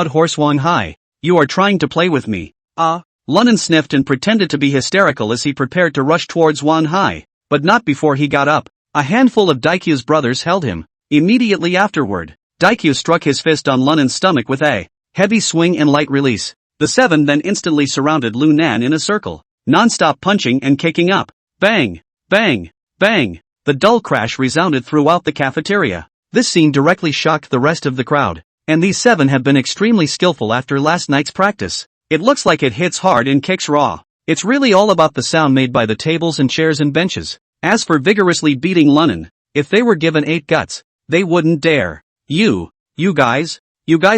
S1: Horse Wang Hai, you are trying to play with me. Lunan sniffed and pretended to be hysterical as he prepared to rush towards Wang Hai, but not before he got up. A handful of Daikyu's brothers held him. Immediately afterward, Daikyu struck his fist on Lunan's stomach with a heavy swing and light release. The 7 then instantly surrounded Lu Nan in a circle, non-stop punching and kicking up. Bang! Bang! Bang! The dull crash resounded throughout the cafeteria. This scene directly shocked the rest of the crowd, and these 7 have been extremely skillful after last night's practice. It looks like it hits hard and kicks raw. It's really all about the sound made by the tables and chairs and benches. As for vigorously beating Lunan, if they were given 8 guts, they wouldn't dare. You guys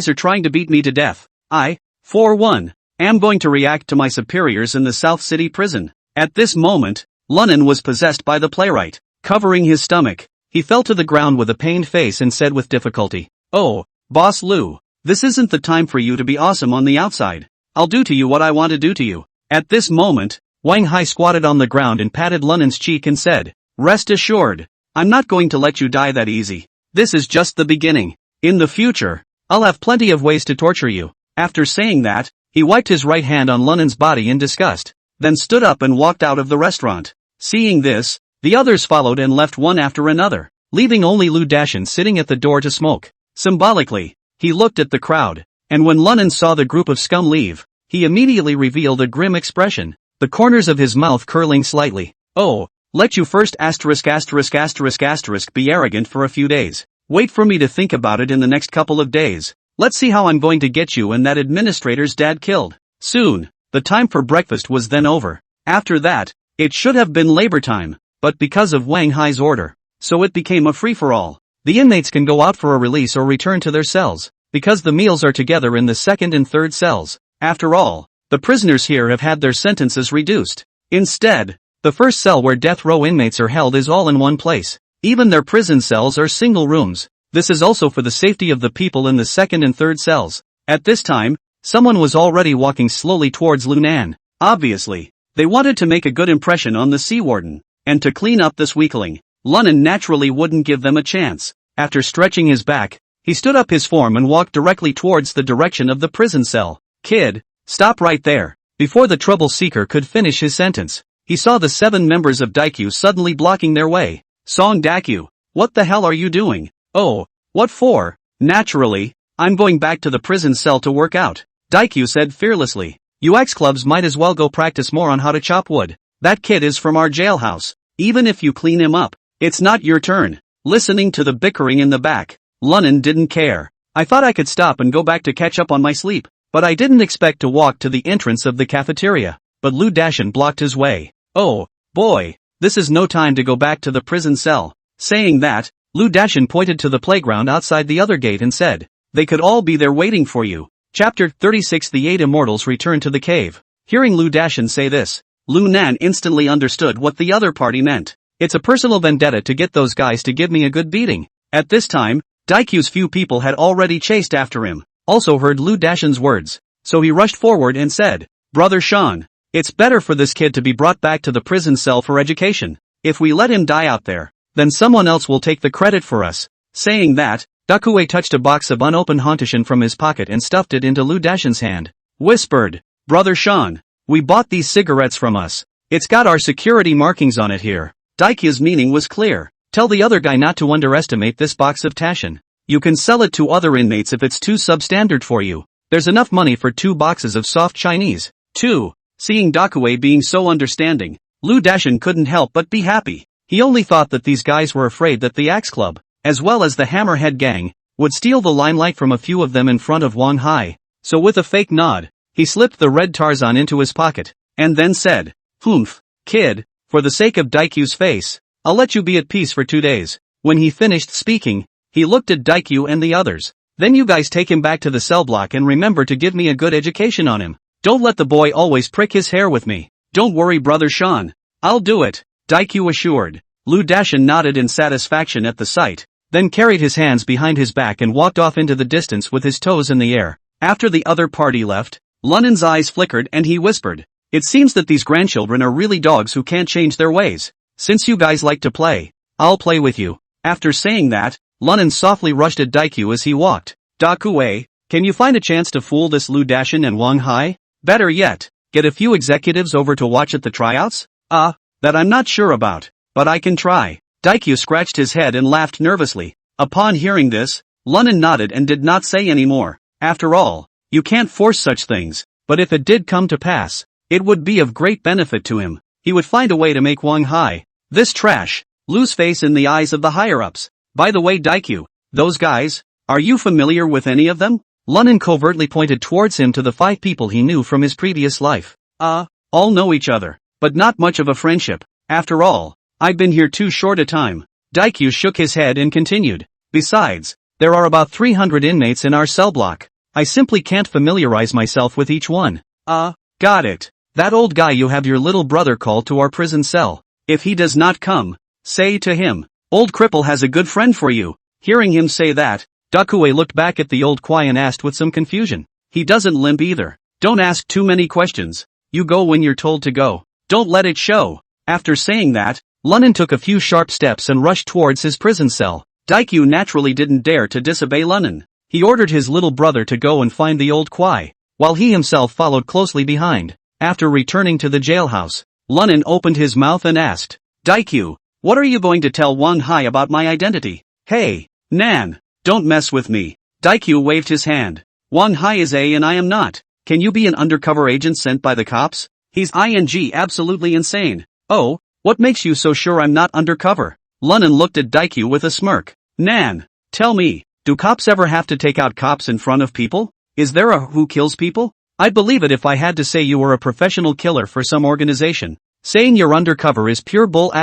S1: are trying to beat me to death. I, for one, am going to react to my superiors in the South City prison. At this moment, Lunan was possessed by the playwright. Covering his stomach, he fell to the ground with a pained face and said with difficulty, "Oh, Boss Lu, this isn't the time for you to be awesome on the outside. I'll do to you what I want to do to you." At this moment, Wang Hai squatted on the ground and patted Lunan's cheek and said, "Rest assured, I'm not going to let you die that easy. This is just the beginning. In the future, I'll have plenty of ways to torture you." After saying that, he wiped his right hand on Lunan's body in disgust, then stood up and walked out of the restaurant. Seeing this, the others followed and left one after another, leaving only Lu Dashan sitting at the door to smoke. Symbolically, he looked at the crowd, and when Lunan saw the group of scum leave, he immediately revealed a grim expression, the corners of his mouth curling slightly. "Oh, let you first **** be arrogant for a few days. Wait for me to think about it in the next couple of days. Let's see how I'm going to get you and that administrator's dad killed." Soon, the time for breakfast was then over. After that, it should have been labor time, but because of Wang Hai's order, so it became a free-for-all. The inmates can go out for a release or return to their cells, because the meals are together in the second and third cells. After all, the prisoners here have had their sentences reduced. Instead, the first cell where death row inmates are held is all in one place. Even their prison cells are single rooms. This is also for the safety of the people in the second and third cells. At this time, someone was already walking slowly towards Lunan. Obviously, they wanted to make a good impression on the sea warden, and to clean up this weakling. Lunan naturally wouldn't give them a chance. After stretching his back, He stood up his form and walked directly towards the direction of the prison cell. Kid, stop right there. Before the trouble seeker could finish his sentence, he saw the 7 members of Daikyu suddenly blocking their way. Song Daikyu, what the hell are you doing? Oh, what for? Naturally, I'm going back to the prison cell to work out, Daikyu said fearlessly. You ex-clubs might as well go practice more on how to chop wood. That kid is from our jailhouse. Even if you clean him up, it's not your turn. Listening to the bickering in the back, Lunnan didn't care. I thought I could stop and go back to catch up on my sleep, but I didn't expect to walk to the entrance of the cafeteria. But Lu Dashin blocked his way. Oh, boy, this is no time to go back to the prison cell. Saying that, Lu Dashin pointed to the playground outside the other gate and said, they could all be there waiting for you. Chapter 36 The 8 Immortals return to the cave. Hearing Lu Dashin say this, Lu Nan instantly understood what the other party meant. It's a personal vendetta to get those guys to give me a good beating. At this time, Daikyu's few people had already chased after him, also heard Lu Dashin's words, so he rushed forward and said, Brother Sean, it's better for this kid to be brought back to the prison cell for education. If we let him die out there, then someone else will take the credit for us. Saying that, Dakue touched a box of unopened hontishin from his pocket and stuffed it into Lu Dashin's hand. Whispered, Brother Sean, we bought these cigarettes from us. It's got our security markings on it here. Daikyu's meaning was clear. Tell the other guy not to underestimate this box of tashin. You can sell it to other inmates if it's too substandard for you. There's enough money for 2 boxes of soft Chinese. 2. Seeing Dakue being so understanding, Lu Dashin couldn't help but be happy. He only thought that these guys were afraid that the Axe Club, as well as the Hammerhead Gang, would steal the limelight from a few of them in front of Wang Hai. So with a fake nod, he slipped the red Tarzan into his pocket, and then said, Humph, kid, for the sake of Daikyu's face, I'll let you be at peace for 2 days. When he finished speaking, he looked at Daikyu and the others. Then you guys take him back to the cell block and remember to give me a good education on him. Don't let the boy always prick his hair with me. Don't worry, Brother Sean. I'll do it, Daikyu assured. Lu Dashin nodded in satisfaction at the sight, then carried his hands behind his back and walked off into the distance with his toes in the air. After the other party left, Lunnan's eyes flickered and he whispered, it seems that these grandchildren are really dogs who can't change their ways. Since you guys like to play, I'll play with you. After saying that, Lunnan softly rushed at Daikyu as he walked. Dakue, can you find a chance to fool this Lu Dashin and Wang Hai? Better yet, get a few executives over to watch at the tryouts? That I'm not sure about, but I can try. Daikyu scratched his head and laughed nervously. Upon hearing this, Lunnan nodded and did not say any more. After all, you can't force such things, but if it did come to pass, it would be of great benefit to him. He would find a way to make Wang Hai, this trash, lose face in the eyes of the higher-ups. By the way, Daikyu, those guys, are you familiar with any of them? Lunnan covertly pointed towards him to the 5 people he knew from his previous life. All know each other, but not much of a friendship. After all, I've been here too short a time. Daikyu shook his head and continued. Besides, there are about 300 inmates in our cell block. I simply can't familiarize myself with each one. Got it. That old guy you have your little brother call to our prison cell. If he does not come, say to him, old cripple has a good friend for you. Hearing him say that, Dakue looked back at the old Kwai and asked with some confusion. He doesn't limp either. Don't ask too many questions. You go when you're told to go. Don't let it show. After saying that, Lunnan took a few sharp steps and rushed towards his prison cell. Daikyu naturally didn't dare to disobey Lunnan. He ordered his little brother to go and find the old Kwai, while he himself followed closely behind. After returning to the jailhouse, Lunnan opened his mouth and asked, Daikyu, what are you going to tell Wang Hai about my identity? Hey, Nan, don't mess with me. Daikyu waved his hand. Wang Hai is A and I am not. Can you be an undercover agent sent by the cops? He's absolutely insane. Oh, what makes you so sure I'm not undercover? Lunnan looked at Daikyu with a smirk. Nan, tell me, do cops ever have to take out cops in front of people? Is there a who kills people? I'd believe it if I had to say you were a professional killer for some organization. Saying you're undercover is pure bull *******,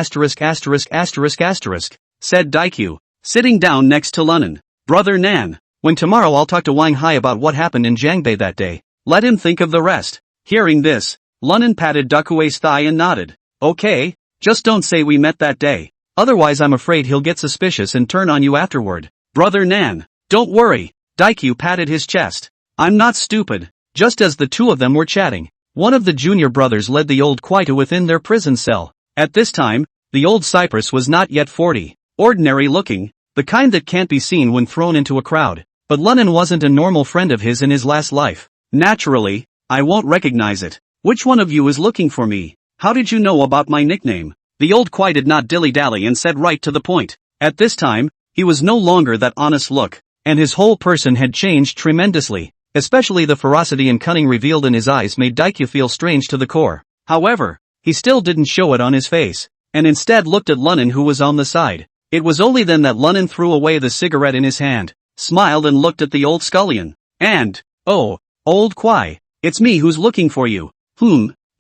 S1: said Daikyu, sitting down next to Lunnan. Brother Nan, when tomorrow I'll talk to Wang Hai about what happened in Jiangbei that day. Let him think of the rest. Hearing this, Lunnan patted Dakue's thigh and nodded. Okay, just don't say we met that day. Otherwise I'm afraid he'll get suspicious and turn on you afterward. Brother Nan, don't worry. Daikyu patted his chest. I'm not stupid. Just as the two of them were chatting, one of the junior brothers led the old Kwai to within their prison cell. At this time, the old Cypress was not yet 40. Ordinary looking, the kind that can't be seen when thrown into a crowd. But Lunnan wasn't a normal friend of his in his last life. Naturally, I won't recognize it. Which one of you is looking for me? How did you know about my nickname? The old Kwai did not dilly-dally and said right to the point. At this time, he was no longer that honest look, and his whole person had changed tremendously. Especially the ferocity and cunning revealed in his eyes made Daikyu feel strange to the core. However, he still didn't show it on his face, and instead looked at Lunnan, who was on the side. It was only then that Lunnan threw away the cigarette in his hand, smiled and looked at the old scullion. And, oh, old Kwai, it's me who's looking for you.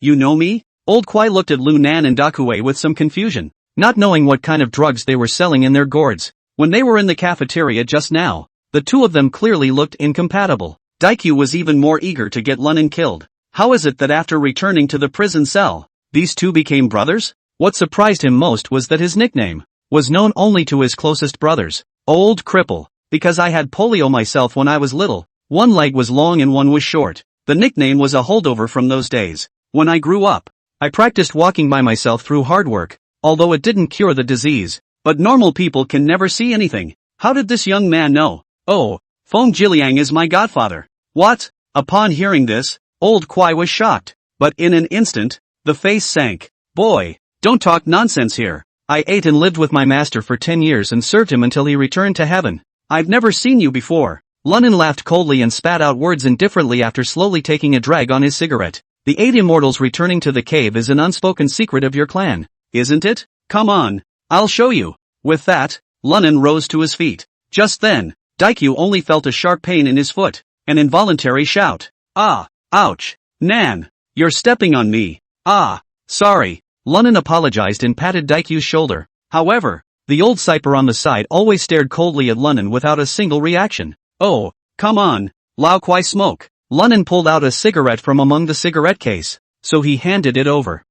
S1: You know me? Old Kwai looked at Lu Nan and Dakue with some confusion, not knowing what kind of drugs they were selling in their gourds. When they were in the cafeteria just now, the two of them clearly looked incompatible. Daikyu was even more eager to get Lunnan killed. How is it that after returning to the prison cell, these two became brothers? What surprised him most was that his nickname was known only to his closest brothers. Old Cripple. Because I had polio myself when I was little, one leg was long and one was short. The nickname was a holdover from those days. When I grew up, I practiced walking by myself through hard work, although it didn't cure the disease. But normal people can never see anything. How did this young man know? Oh, Feng Jiliang is my godfather. What? Upon hearing this, old Kwai was shocked. But in an instant, the face sank. Boy, don't talk nonsense here. I ate and lived with my master for 10 years and served him until he returned to heaven. I've never seen you before. Lunnan laughed coldly and spat out words indifferently after slowly taking a drag on his cigarette. The 8 immortals returning to the cave is an unspoken secret of your clan, isn't it? Come on, I'll show you. With that, Lunnan rose to his feet. Just then, Daikyu only felt a sharp pain in his foot, an involuntary shout. Ah, ouch, Nan, you're stepping on me. Ah, sorry. Lunnan apologized and patted Daikyu's shoulder. However, the old Cyper on the side always stared coldly at Lunnan without a single reaction. Oh, come on, Lao Kwai smoke. Lunnan pulled out a cigarette from among the cigarette case, so he handed it over.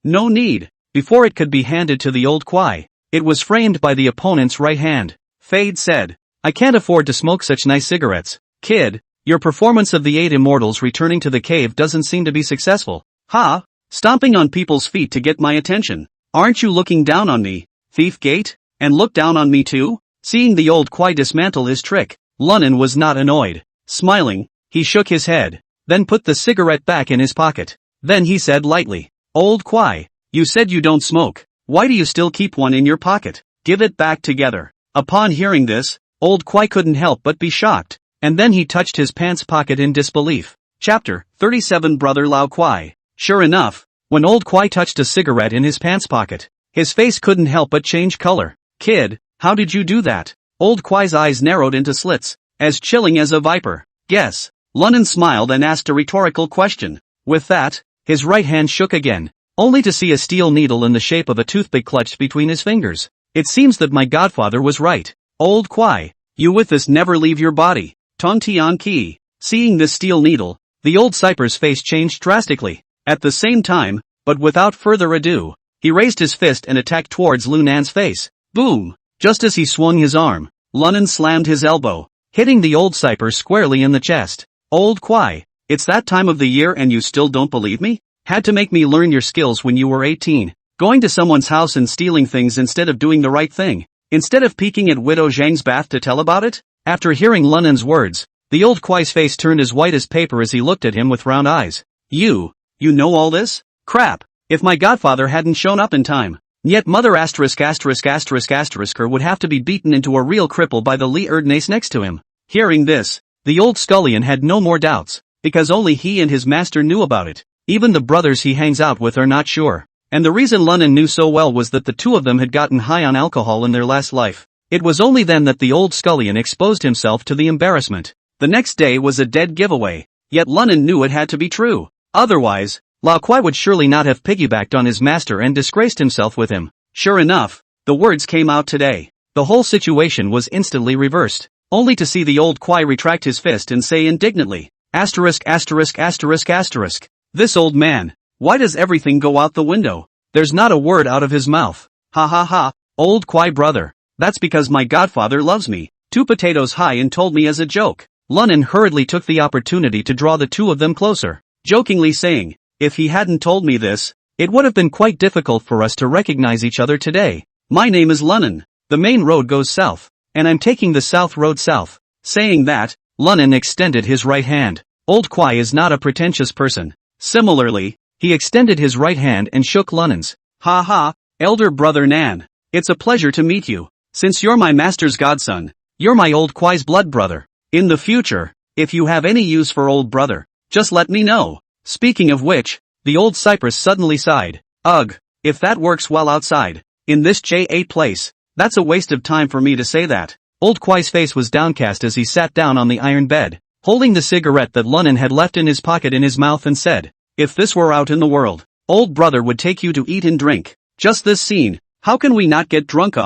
S1: No need. Before it could be handed to the old Kwai, it was framed by the opponent's right hand. Fade said, I can't afford to smoke such nice cigarettes. Kid, your performance of the 8 immortals returning to the cave doesn't seem to be successful. Ha? Stomping on people's feet to get my attention. Aren't you looking down on me, thief gate? And look down on me too? Seeing the old Kwai dismantle his trick, Lunnan was not annoyed. Smiling, he shook his head, then put the cigarette back in his pocket. Then he said lightly, Old Kwai, you said you don't smoke. Why do you still keep one in your pocket? Give it back together. Upon hearing this, old Kwai couldn't help but be shocked, and then he touched his pants pocket in disbelief. Chapter 37 Brother Lao Kwai. Sure enough, when old Kwai touched a cigarette in his pants pocket, his face couldn't help but change color. Kid, how did you do that? Old Kwai's eyes narrowed into slits, as chilling as a viper. Guess. Lunnan smiled and asked a rhetorical question. With that, his right hand shook again, only to see a steel needle in the shape of a toothpick clutched between his fingers. It seems that my godfather was right. Old Kwai, you with this never leave your body. Tong Tian Ki. Seeing this steel needle, the old Cyper's face changed drastically. At the same time, but without further ado, he raised his fist and attacked towards Lu Nan's face. Boom! Just as he swung his arm, Lunnan slammed his elbow, hitting the old Cyper squarely in the chest. Old Kwai, it's that time of the year and you still don't believe me? Had to make me learn your skills when you were 18. Going to someone's house and stealing things instead of doing the right thing. Instead of peeking at Widow Zhang's bath to tell about it? After hearing Lunnan's words, the old Kwai's face turned as white as paper as he looked at him with round eyes. You know all this? Crap, if my godfather hadn't shown up in time. Yet mother ***** would have to be beaten into a real cripple by the Li Erdnace next to him. Hearing this, the old scullion had no more doubts, because only he and his master knew about it. Even the brothers he hangs out with are not sure. And the reason Lunnan knew so well was that the two of them had gotten high on alcohol in their last life. It was only then that the old scullion exposed himself to the embarrassment. The next day was a dead giveaway, yet Lunnan knew it had to be true. Otherwise, Lao Kwai would surely not have piggybacked on his master and disgraced himself with him. Sure enough, the words came out today. The whole situation was instantly reversed, only to see the old Kwai retract his fist and say indignantly, **********. This old man, why does everything go out the window? There's not a word out of his mouth. Ha ha ha, old Kwai brother, that's because my godfather loves me. 2 potatoes high and told me as a joke. Lunnan hurriedly took the opportunity to draw the two of them closer, jokingly saying, if he hadn't told me this, it would have been quite difficult for us to recognize each other today. My name is Lunnan, the the main road goes south, and I'm taking the south road south. Saying that, Lunnan extended his right hand. Old Kwai is not a pretentious person. Similarly, he extended his right hand and shook Lunnan's. Ha ha, elder brother Nan. It's a pleasure to meet you. Since you're my master's godson, you're my old Kwai's blood brother. In the future, if you have any use for old brother, just let me know. Speaking of which, the old cypress suddenly sighed. Ugh, if that works well outside, in this J8 place, that's a waste of time for me to say that. Old Kwai's face was downcast as he sat down on the iron bed, holding the cigarette that Lunnan had left in his pocket in his mouth and said, if this were out in the world, old brother would take you to eat and drink. Just this scene, how can we not get drunk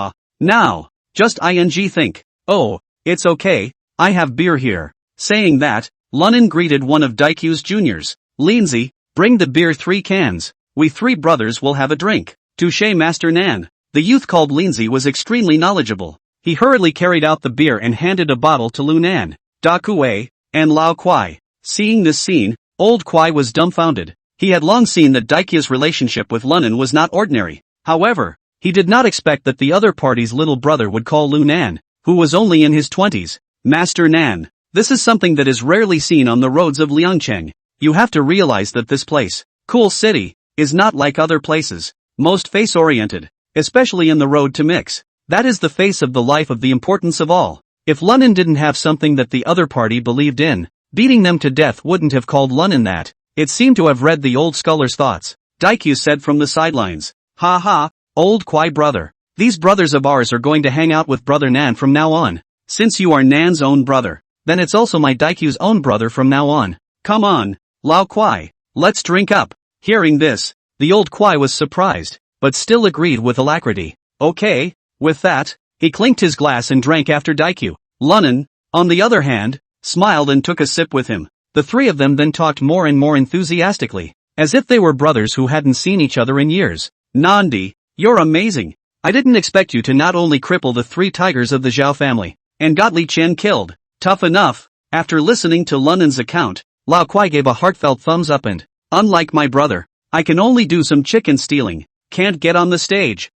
S1: now? Just think. Oh, it's okay, I have beer here. Saying that, Lunnan greeted one of Daikyu's juniors. Lindsay, bring the beer 3 cans. We 3 brothers will have a drink. Touché Master Nan. The youth called Lindsay was extremely knowledgeable. He hurriedly carried out the beer and handed a bottle to Lu Nan, Dakue, and Lao Kwai. Seeing this scene, old Kwai was dumbfounded. He had long seen that Daikyu's relationship with Lunnan was not ordinary. However, he did not expect that the other party's little brother would call Lu Nan, who was only in his 20s, Master Nan. This is something that is rarely seen on the roads of Liangcheng. You have to realize that this place, cool city, is not like other places, most face-oriented, especially in the road to mix. That is the face of the life of the importance of all. If Lunnan didn't have something that the other party believed in, beating them to death wouldn't have called Lunnan that. It seemed to have read the old scholar's thoughts. Daikyu said from the sidelines. Ha ha, old Kwai brother. These brothers of ours are going to hang out with brother Nan from now on. Since you are Nan's own brother, then it's also my Daikyu's own brother from now on. Come on, Lao Kwai, let's drink up. Hearing this, the old Kwai was surprised, but still agreed with alacrity. Okay, with that, he clinked his glass and drank after Daikyu. Lunnan, on the other hand, smiled and took a sip with him. The 3 of them then talked more and more enthusiastically, as if they were brothers who hadn't seen each other in years. Nandi, you're amazing. I didn't expect you to not only cripple the 3 tigers of the Zhao family, and got Li Chen killed. Tough enough. After listening to Lunnan's account, Lao Kwai gave a heartfelt thumbs up and, unlike my brother, I can only do some chicken stealing. Can't get on the stage.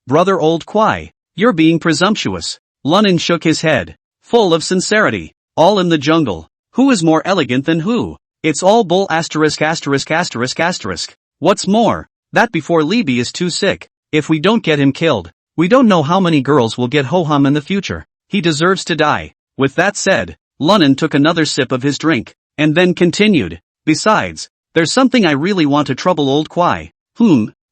S1: Brother old Kwai, you're being presumptuous. Lunnan shook his head, full of sincerity. All in the jungle. Who is more elegant than who? It's all bull asterisk. What's more, that before Libby is too sick. If we don't get him killed, we don't know how many girls will get ho-hum in the future. He deserves to die. With that said, Lunnan took another sip of his drink, and then continued. Besides, there's something I really want to trouble old Kwai.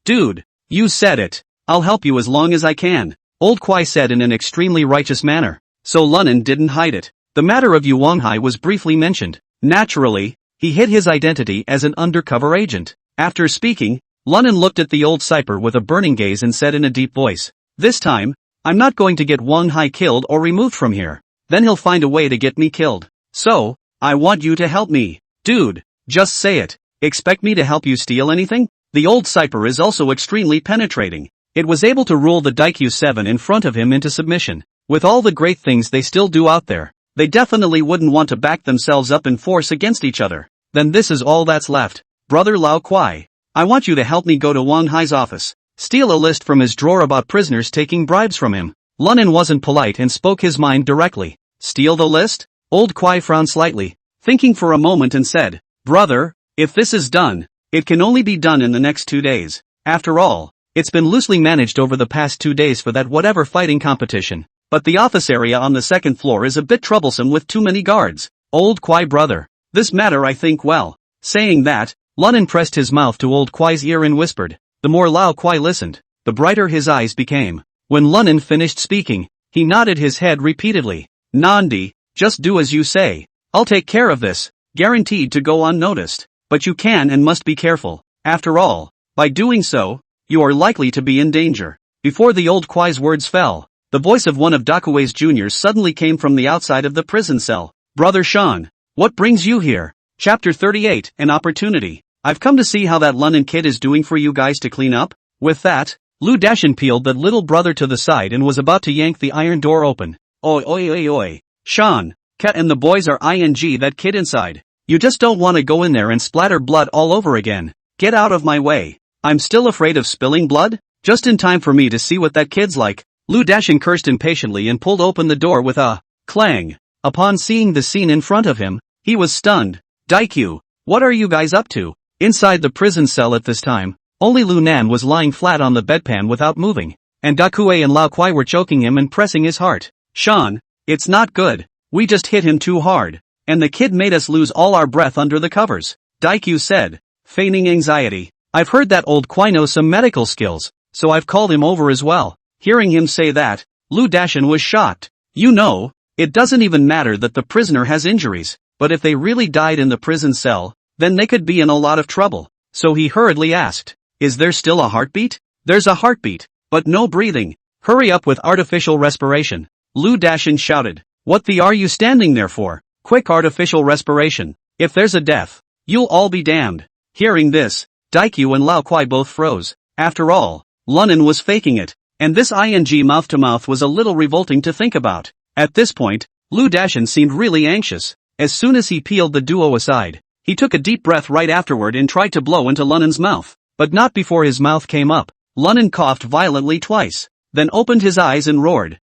S1: Dude, you said it. I'll help you as long as I can. Old Kwai said in an extremely righteous manner. So Lunnan didn't hide it. The matter of Yu Wanghai was briefly mentioned. Naturally, he hid his identity as an undercover agent. After speaking, Lunnan looked at the old Cyper with a burning gaze and said in a deep voice, this time, I'm not going to get Wanghai killed or removed from here. Then he'll find a way to get me killed. So, I want you to help me. Dude, just say it. Expect me to help you steal anything? The old Cyper is also extremely penetrating. It was able to rule the Daikyu 7 in front of him into submission. With all the great things they still do out there, they definitely wouldn't want to back themselves up in force against each other. Then this is all that's left. Brother Lao Kwai, I want you to help me go to Wang Hai's office. Steal a list from his drawer about prisoners taking bribes from him. Lunnan wasn't polite and spoke his mind directly. Steal the list? Old Kwai frowned slightly, thinking for a moment and said, brother, if this is done, it can only be done in the next 2 days. After all, it's been loosely managed over the past 2 days for that whatever fighting competition. But the office area on the 2nd floor is a bit troublesome with too many guards. Old Kwai brother, this matter I think well. Saying that, Lunnan pressed his mouth to old Kwai's ear and whispered. The more Lao Kwai listened, the brighter his eyes became. When Lunnan finished speaking, he nodded his head repeatedly. Nandi, just do as you say. I'll take care of this, guaranteed to go unnoticed. But you can and must be careful. After all, by doing so, you are likely to be in danger. Before the old Kwai's words fell, the voice of one of Dakue's juniors suddenly came from the outside of the prison cell. Brother Sean, what brings you here? Chapter 38, An Opportunity. I've come to see how that Lunnan kid is doing for you guys to clean up. With that, Lu Dashin peeled that little brother to the side and was about to yank the iron door open. Oi. Sean, Kat and the boys are ing that kid inside. You just don't want to go in there and splatter blood all over again. Get out of my way. I'm still afraid of spilling blood? Just in time for me to see what that kid's like. Lu Dashin cursed impatiently and pulled open the door with a clang. Upon seeing the scene in front of him, he was stunned. Daikyu, what are you guys up to? Inside the prison cell at this time, only Lu Nan was lying flat on the bedpan without moving, and Dakue and Lao Kwai were choking him and pressing his heart. Sean, it's not good. We just hit him too hard, and the kid made us lose all our breath under the covers, Daikyu said, feigning anxiety. I've heard that old Kwai knows some medical skills, so I've called him over as well. Hearing him say that, Lu Dashin was shocked. You know, it doesn't even matter that the prisoner has injuries, but if they really died in the prison cell, then they could be in a lot of trouble. So he hurriedly asked, is there still a heartbeat? There's a heartbeat, but no breathing. Hurry up with artificial respiration. Lu Dashin shouted. What the are you standing there for? Quick artificial respiration. If there's a death, you'll all be damned. Hearing this, Daikyu and Lao Kwai both froze. After all, Lunan was faking it, and this ing mouth-to-mouth was a little revolting to think about. At this point, Lu Dashin seemed really anxious. As soon as he peeled the duo aside, he took a deep breath right afterward and tried to blow into Lunan's mouth, but not before his mouth came up. Lunan coughed violently twice, then opened his eyes and roared,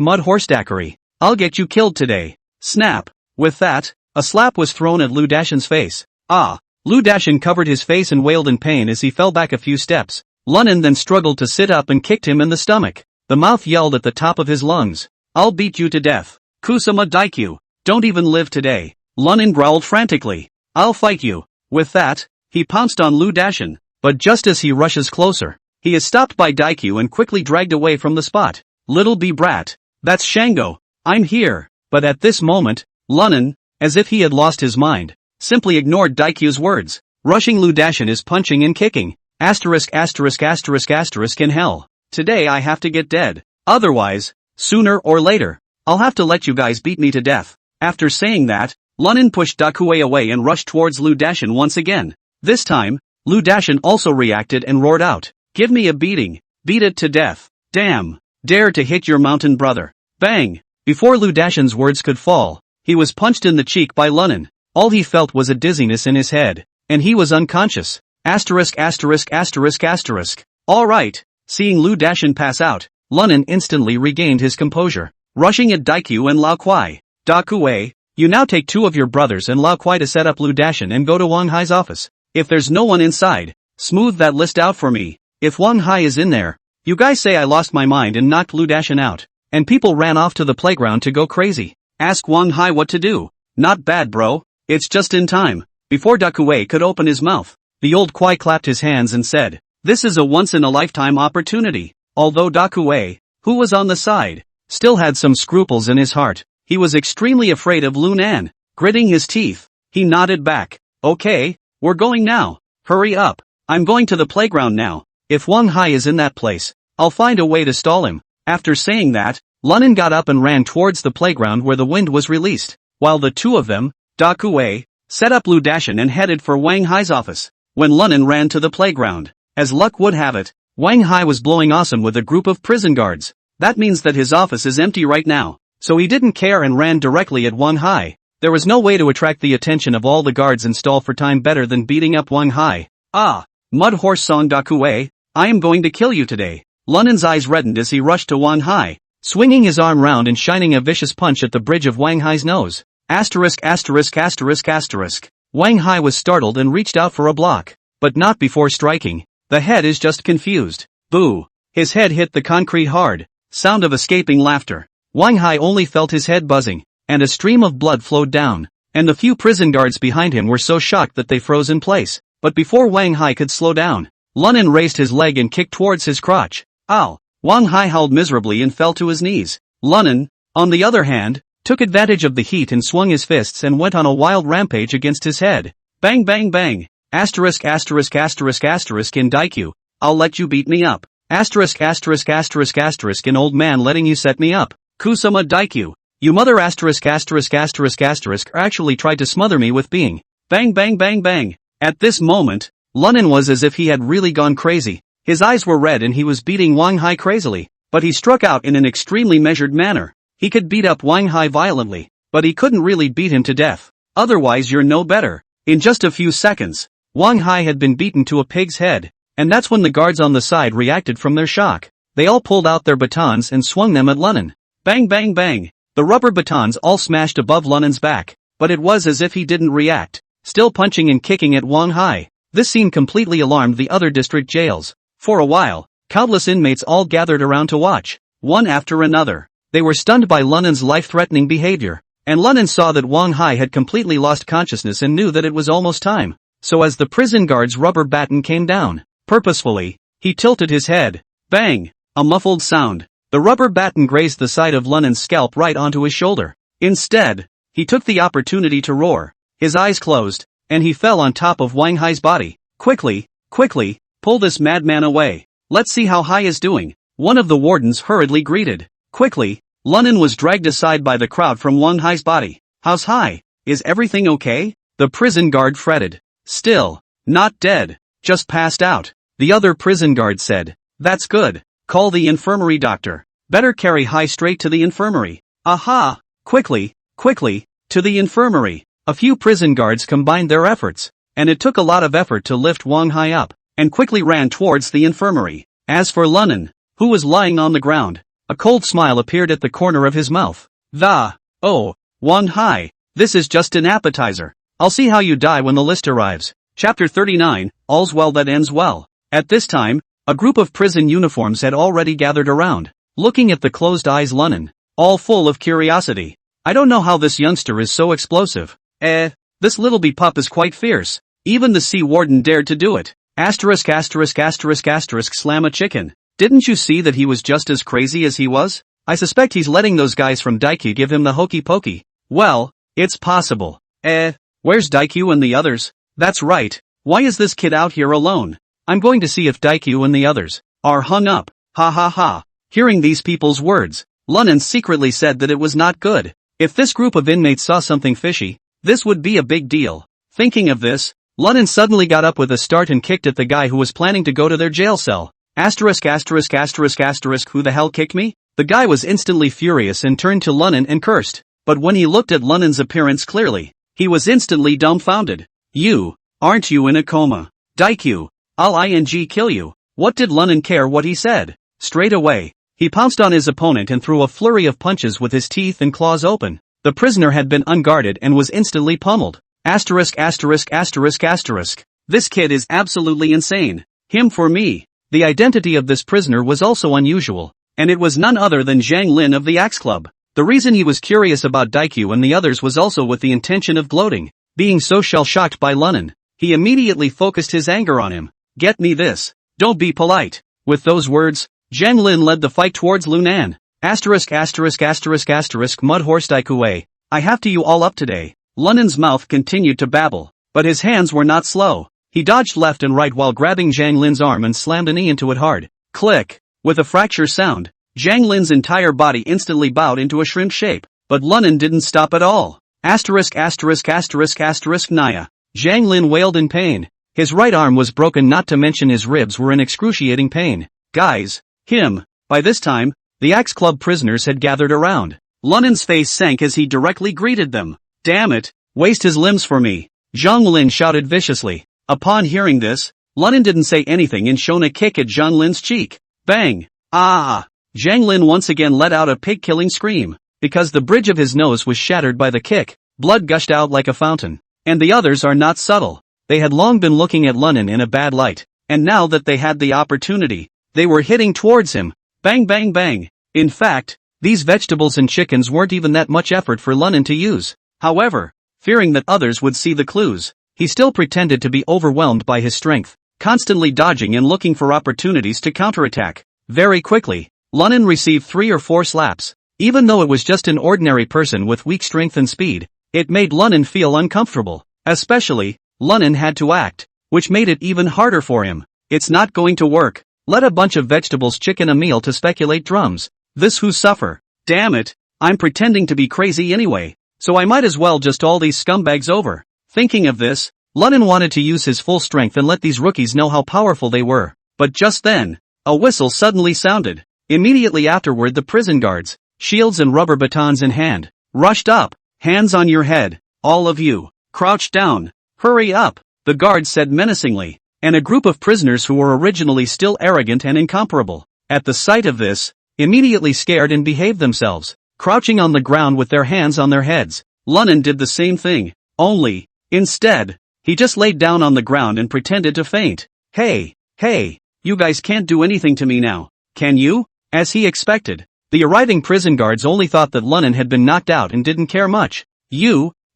S1: mud horsestackery. I'll get you killed today. Snap. With that, a slap was thrown at Lu Dashin's face. Ah! Lu Dashin covered his face and wailed in pain as he fell back a few steps. Lunan then struggled to sit up and kicked him in the stomach. The mouth yelled at the top of his lungs. I'll beat you to death. Kusama Daikyu, don't even live today. Lunan growled frantically. I'll fight you. With that, he pounced on Lu Dashin, but just as he rushes closer, he is stopped by Daikyu and quickly dragged away from the spot. Little B brat. That's Shango. I'm here. But at this moment, Lunan, as if he had lost his mind, simply ignored Daikyu's words. Rushing Lu Dashin is punching and kicking. In hell. Today I have to get dead. Otherwise, sooner or later, I'll have to let you guys beat me to death. After saying that, Lunan pushed Dakue away and rushed towards Lu Dashin once again. This time, Lu Dashin also reacted and roared out, give me a beating. Beat it to death. Damn. Dare to hit your mountain brother. Bang. Before Lu Dashin's words could fall, he was punched in the cheek by Lunan. All he felt was a dizziness in his head, and he was unconscious. Alright. Seeing Lu Dashin pass out, Lunan instantly regained his composure, rushing at Daikyu and Lao Kwai. Dakue, you now take two of your brothers and Lao Kwai to set up Lu Dashin and go to Wang Hai's office. If there's no one inside, smooth that list out for me. If Wang Hai is in there, you guys say I lost my mind and knocked Lu Dashin out, and people ran off to the playground to go crazy. Ask Wang Hai what to do. Not bad, bro. It's just in time. Before Dakue could open his mouth, the old Kwai clapped his hands and said, this is a once-in-a-lifetime opportunity. Although Dakue, who was on the side, still had some scruples in his heart, he was extremely afraid of Lunan. Gritting his teeth, he nodded back. Okay, we're going now. Hurry up. I'm going to the playground now. If Wang Hai is in that place, I'll find a way to stall him. After saying that, Lunan got up and ran towards the playground where the wind was released, while the two of them, Dakue, set up Lu Dashin and headed for Wang Hai's office. When Lunan ran to the playground, as luck would have it, Wang Hai was blowing awesome with a group of prison guards. That means that his office is empty right now, so he didn't care and ran directly at Wang Hai. There was no way to attract the attention of all the guards and stall for time better than beating up Wang Hai. Ah, mud horse song Dakue, I am going to kill you today. Lunan's eyes reddened as he rushed to Wang Hai, swinging his arm round and shining a vicious punch at the bridge of Wang Hai's nose. Wang Hai was startled and reached out for a block, but not before striking. The head is just confused. Boo! His head hit the concrete hard. Sound of escaping laughter. Wang Hai only felt his head buzzing, and a stream of blood flowed down, and the few prison guards behind him were so shocked that they froze in place. But before Wang Hai could slow down, Lunan raised his leg and kicked towards his crotch. Ow! Wang Hai howled miserably and fell to his knees. Lunan, on the other hand, took advantage of the heat and swung his fists and went on a wild rampage against his head. Bang bang bang! In Daikyu, I'll let you beat me up. In old man letting you set me up. Kusama Daikyu, you mother actually tried to smother me with being. Bang bang bang bang. At this moment, Lunan was as if he had really gone crazy. His eyes were red and he was beating Wang Hai crazily, but he struck out in an extremely measured manner. He could beat up Wang Hai violently, but he couldn't really beat him to death. Otherwise you're no better. In just a few seconds, Wang Hai had been beaten to a pig's head, and that's when the guards on the side reacted from their shock. they all pulled out their batons and swung them at Lunnan. Bang bang bang. The rubber batons all smashed above Lunnan's back, but it was as if he didn't react, still punching and kicking at Wang Hai. This scene completely alarmed the other district jails. For a while, countless inmates all gathered around to watch, one after another. They were stunned by Lunnan's life-threatening behavior, and Lunnan saw that Wang Hai had completely lost consciousness and knew that it was almost time. So as the prison guard's rubber baton came down, purposefully, he tilted his head. Bang! A muffled sound. The rubber baton grazed the side of Lunnan's scalp right onto his shoulder. Instead, he took the opportunity to roar. His eyes closed, and he fell on top of Wang Hai's body. Quickly, quickly, pull this madman away. Let's see how Hai is doing. One of the wardens hurriedly greeted. Quickly, Lunnan was dragged aside by the crowd from Wang Hai's body. How's Hai? Is everything okay? The prison guard fretted. Still, not dead, just passed out. The other prison guard said. That's good. Call the infirmary doctor. Better carry Hai straight to the infirmary. Aha! Quickly, quickly, to the infirmary. A few prison guards combined their efforts, and it took a lot of effort to lift Wang Hai up, and quickly ran towards the infirmary. As for Lunnan, who was lying on the ground, a cold smile appeared at the corner of his mouth. Oh, Wang Hai, this is just an appetizer. I'll see how you die when the list arrives. Chapter 39, All's Well That Ends Well. At this time, a group of prison uniforms had already gathered around, looking at the closed eyes Lunnan, all full of curiosity. I don't know how this youngster is so explosive. This little pup is quite fierce. Even the sea warden dared to do it. Asterisk asterisk asterisk asterisk slam a chicken. Didn't you see that he was just as crazy as he was? I suspect he's letting those guys from Daikyu give him the hokey pokey. Well, it's possible. Where's Daikyu and the others? That's right. Why is this kid out here alone? I'm going to see if Daikyu and the others are hung up. Ha ha ha. Hearing these people's words, Lunnan secretly said that it was not good. If this group of inmates saw something fishy, this would be a big deal. Thinking of this, Lunnan suddenly got up with a start and kicked at the guy who was planning to go to their jail cell. Asterisk asterisk asterisk asterisk who the hell kicked me? The guy was instantly furious and turned to Lunnan and cursed. But when he looked at Lunnan's appearance clearly, he was instantly dumbfounded. Aren't you in a coma? Daikyu, I'll kill you. What did Lunnan care what he said? Straight away, he pounced on his opponent and threw a flurry of punches with his teeth and claws open. The prisoner had been unguarded and was instantly pummeled. Asterisk asterisk asterisk asterisk. This kid is absolutely insane. Him for me. The identity of this prisoner was also unusual, and it was none other than Zhang Lin of the Axe Club. The reason he was curious about Daikyu and the others was also with the intention of gloating. Being so shell-shocked by Lunnan, he immediately focused his anger on him. Get me this. Don't be polite. With those words, Zhang Lin led the fight towards Lunan. Asterisk asterisk asterisk asterisk mudhorse Daikyu. I have to you all up today. Lunnan's mouth continued to babble, but his hands were not slow. He dodged left and right while grabbing Zhang Lin's arm and slammed a knee into it hard. Click. With a fracture sound, Zhang Lin's entire body instantly bowed into a shrimp shape, but Lunnan didn't stop at all. Asterisk asterisk asterisk asterisk Naya. Zhang Lin wailed in pain. His right arm was broken, not to mention his ribs were in excruciating pain. Guys, him. By this time, the Axe Club prisoners had gathered around. Lunnan's face sank as he directly greeted them. Damn it, waste his limbs for me. Zhang Lin shouted viciously. Upon hearing this, Lunnan didn't say anything and shone a kick at Zhang Lin's cheek. Bang! Ah! Zhang Lin once again let out a pig-killing scream. Because the bridge of his nose was shattered by the kick, blood gushed out like a fountain. And the others are not subtle. They had long been looking at Lunnan in a bad light, and now that they had the opportunity, they were hitting towards him. Bang bang bang. In fact, these vegetables and chickens weren't even that much effort for Lunnan to use. However, fearing that others would see the clues, he still pretended to be overwhelmed by his strength, constantly dodging and looking for opportunities to counterattack. Very quickly, Lunnan received 3 or 4 slaps. Even though it was just an ordinary person with weak strength and speed, it made Lunnan feel uncomfortable. Especially, Lunnan had to act, which made it even harder for him. It's not going to work. Let a bunch of vegetables chicken a meal to speculate drums. This who suffer. Damn it, I'm pretending to be crazy anyway, so I might as well just all these scumbags over. Thinking of this, Lunnan wanted to use his full strength and let these rookies know how powerful they were. But just then, a whistle suddenly sounded. Immediately afterward the prison guards, shields and rubber batons in hand, rushed up. Hands on your head, all of you. Crouch down. Hurry up, the guards said menacingly. And a group of prisoners who were originally still arrogant and incomparable, at the sight of this, immediately scared and behaved themselves, crouching on the ground with their hands on their heads. Lunnan did the same thing, only, instead, he just laid down on the ground and pretended to faint. Hey, you guys can't do anything to me now, can you? As he expected, the arriving prison guards only thought that Lunnan had been knocked out and didn't care much.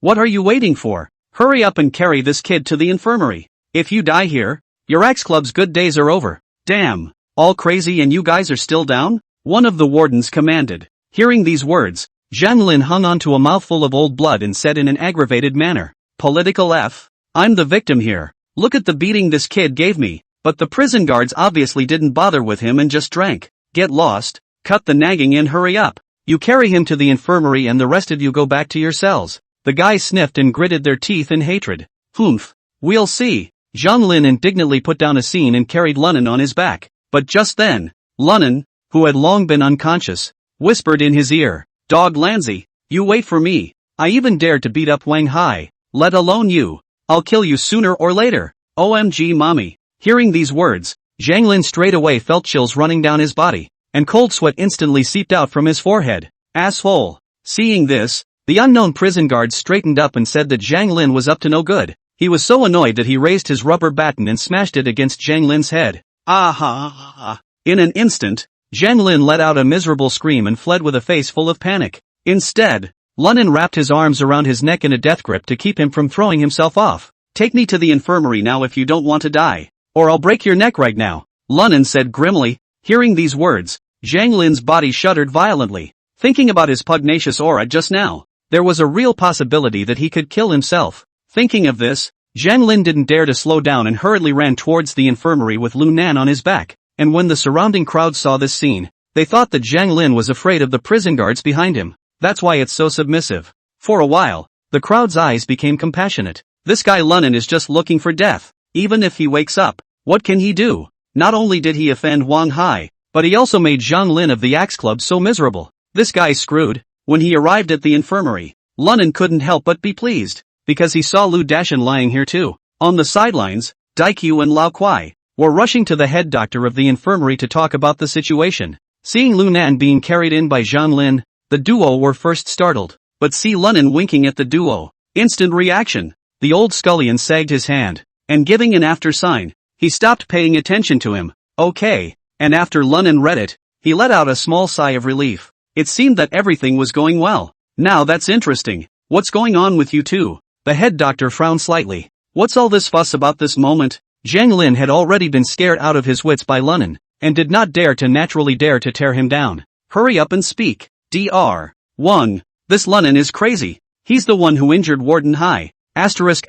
S1: What are you waiting for? Hurry up and carry this kid to the infirmary. If you die here, your Axe Club's good days are over. Damn, all crazy and you guys are still down? One of the wardens commanded. Hearing these words, Zhang Lin hung onto a mouthful of old blood and said in an aggravated manner, "Political F. I'm the victim here. Look at the beating this kid gave me." But the prison guards obviously didn't bother with him and just drank. Get lost, cut the nagging and hurry up. You carry him to the infirmary and the rest of you go back to your cells. The guys sniffed and gritted their teeth in hatred. Humph. We'll see. Zhang Lin indignantly put down a scene and carried Lunnan on his back. But just then, Lunnan, who had long been unconscious, whispered in his ear, "Dog Lanzi, you wait for me. I even dared to beat up Wang Hai, let alone you. I'll kill you sooner or later. OMG mommy." Hearing these words, Zhang Lin straight away felt chills running down his body, and cold sweat instantly seeped out from his forehead. Asshole. Seeing this, the unknown prison guard straightened up and said that Zhang Lin was up to no good. He was so annoyed that he raised his rubber baton and smashed it against Zhang Lin's head. Ah! In an instant, Zhang Lin let out a miserable scream and fled with a face full of panic. Instead, Lunnan wrapped his arms around his neck in a death grip to keep him from throwing himself off. "Take me to the infirmary now if you don't want to die, or I'll break your neck right now," Lunnan said grimly. Hearing these words, Zhang Lin's body shuddered violently. Thinking about his pugnacious aura just now, there was a real possibility that he could kill himself. Thinking of this, Zhang Lin didn't dare to slow down and hurriedly ran towards the infirmary with Lu Nan on his back, and when the surrounding crowd saw this scene, they thought that Zhang Lin was afraid of the prison guards behind him. That's why it's so submissive. For a while, the crowd's eyes became compassionate. This guy Lunnan is just looking for death. Even if he wakes up, what can he do? Not only did he offend Wang Hai, but he also made Zhang Lin of the Axe Club so miserable. This guy's screwed. When he arrived at the infirmary, Lunnan couldn't help but be pleased, because he saw Lu Dashan lying here too. On the sidelines, Daikyu and Lao Kuai were rushing to the head doctor of the infirmary to talk about the situation. Seeing Lu Nan being carried in by Zhang Lin, the duo were first startled, but see Lunnan winking at the duo. Instant reaction. The old scullion sagged his hand, and giving an after sign, he stopped paying attention to him. Okay, and after Lunnan read it, he let out a small sigh of relief. It seemed that everything was going well. Now that's interesting. What's going on with you two? The head doctor frowned slightly. What's all this fuss about this moment? Zhang Lin had already been scared out of his wits by Lunnan, and did not dare to tear him down. Hurry up and speak. Dr. Wang, this Lunnan is crazy. He's the one who injured Warden Hai. Asterisk.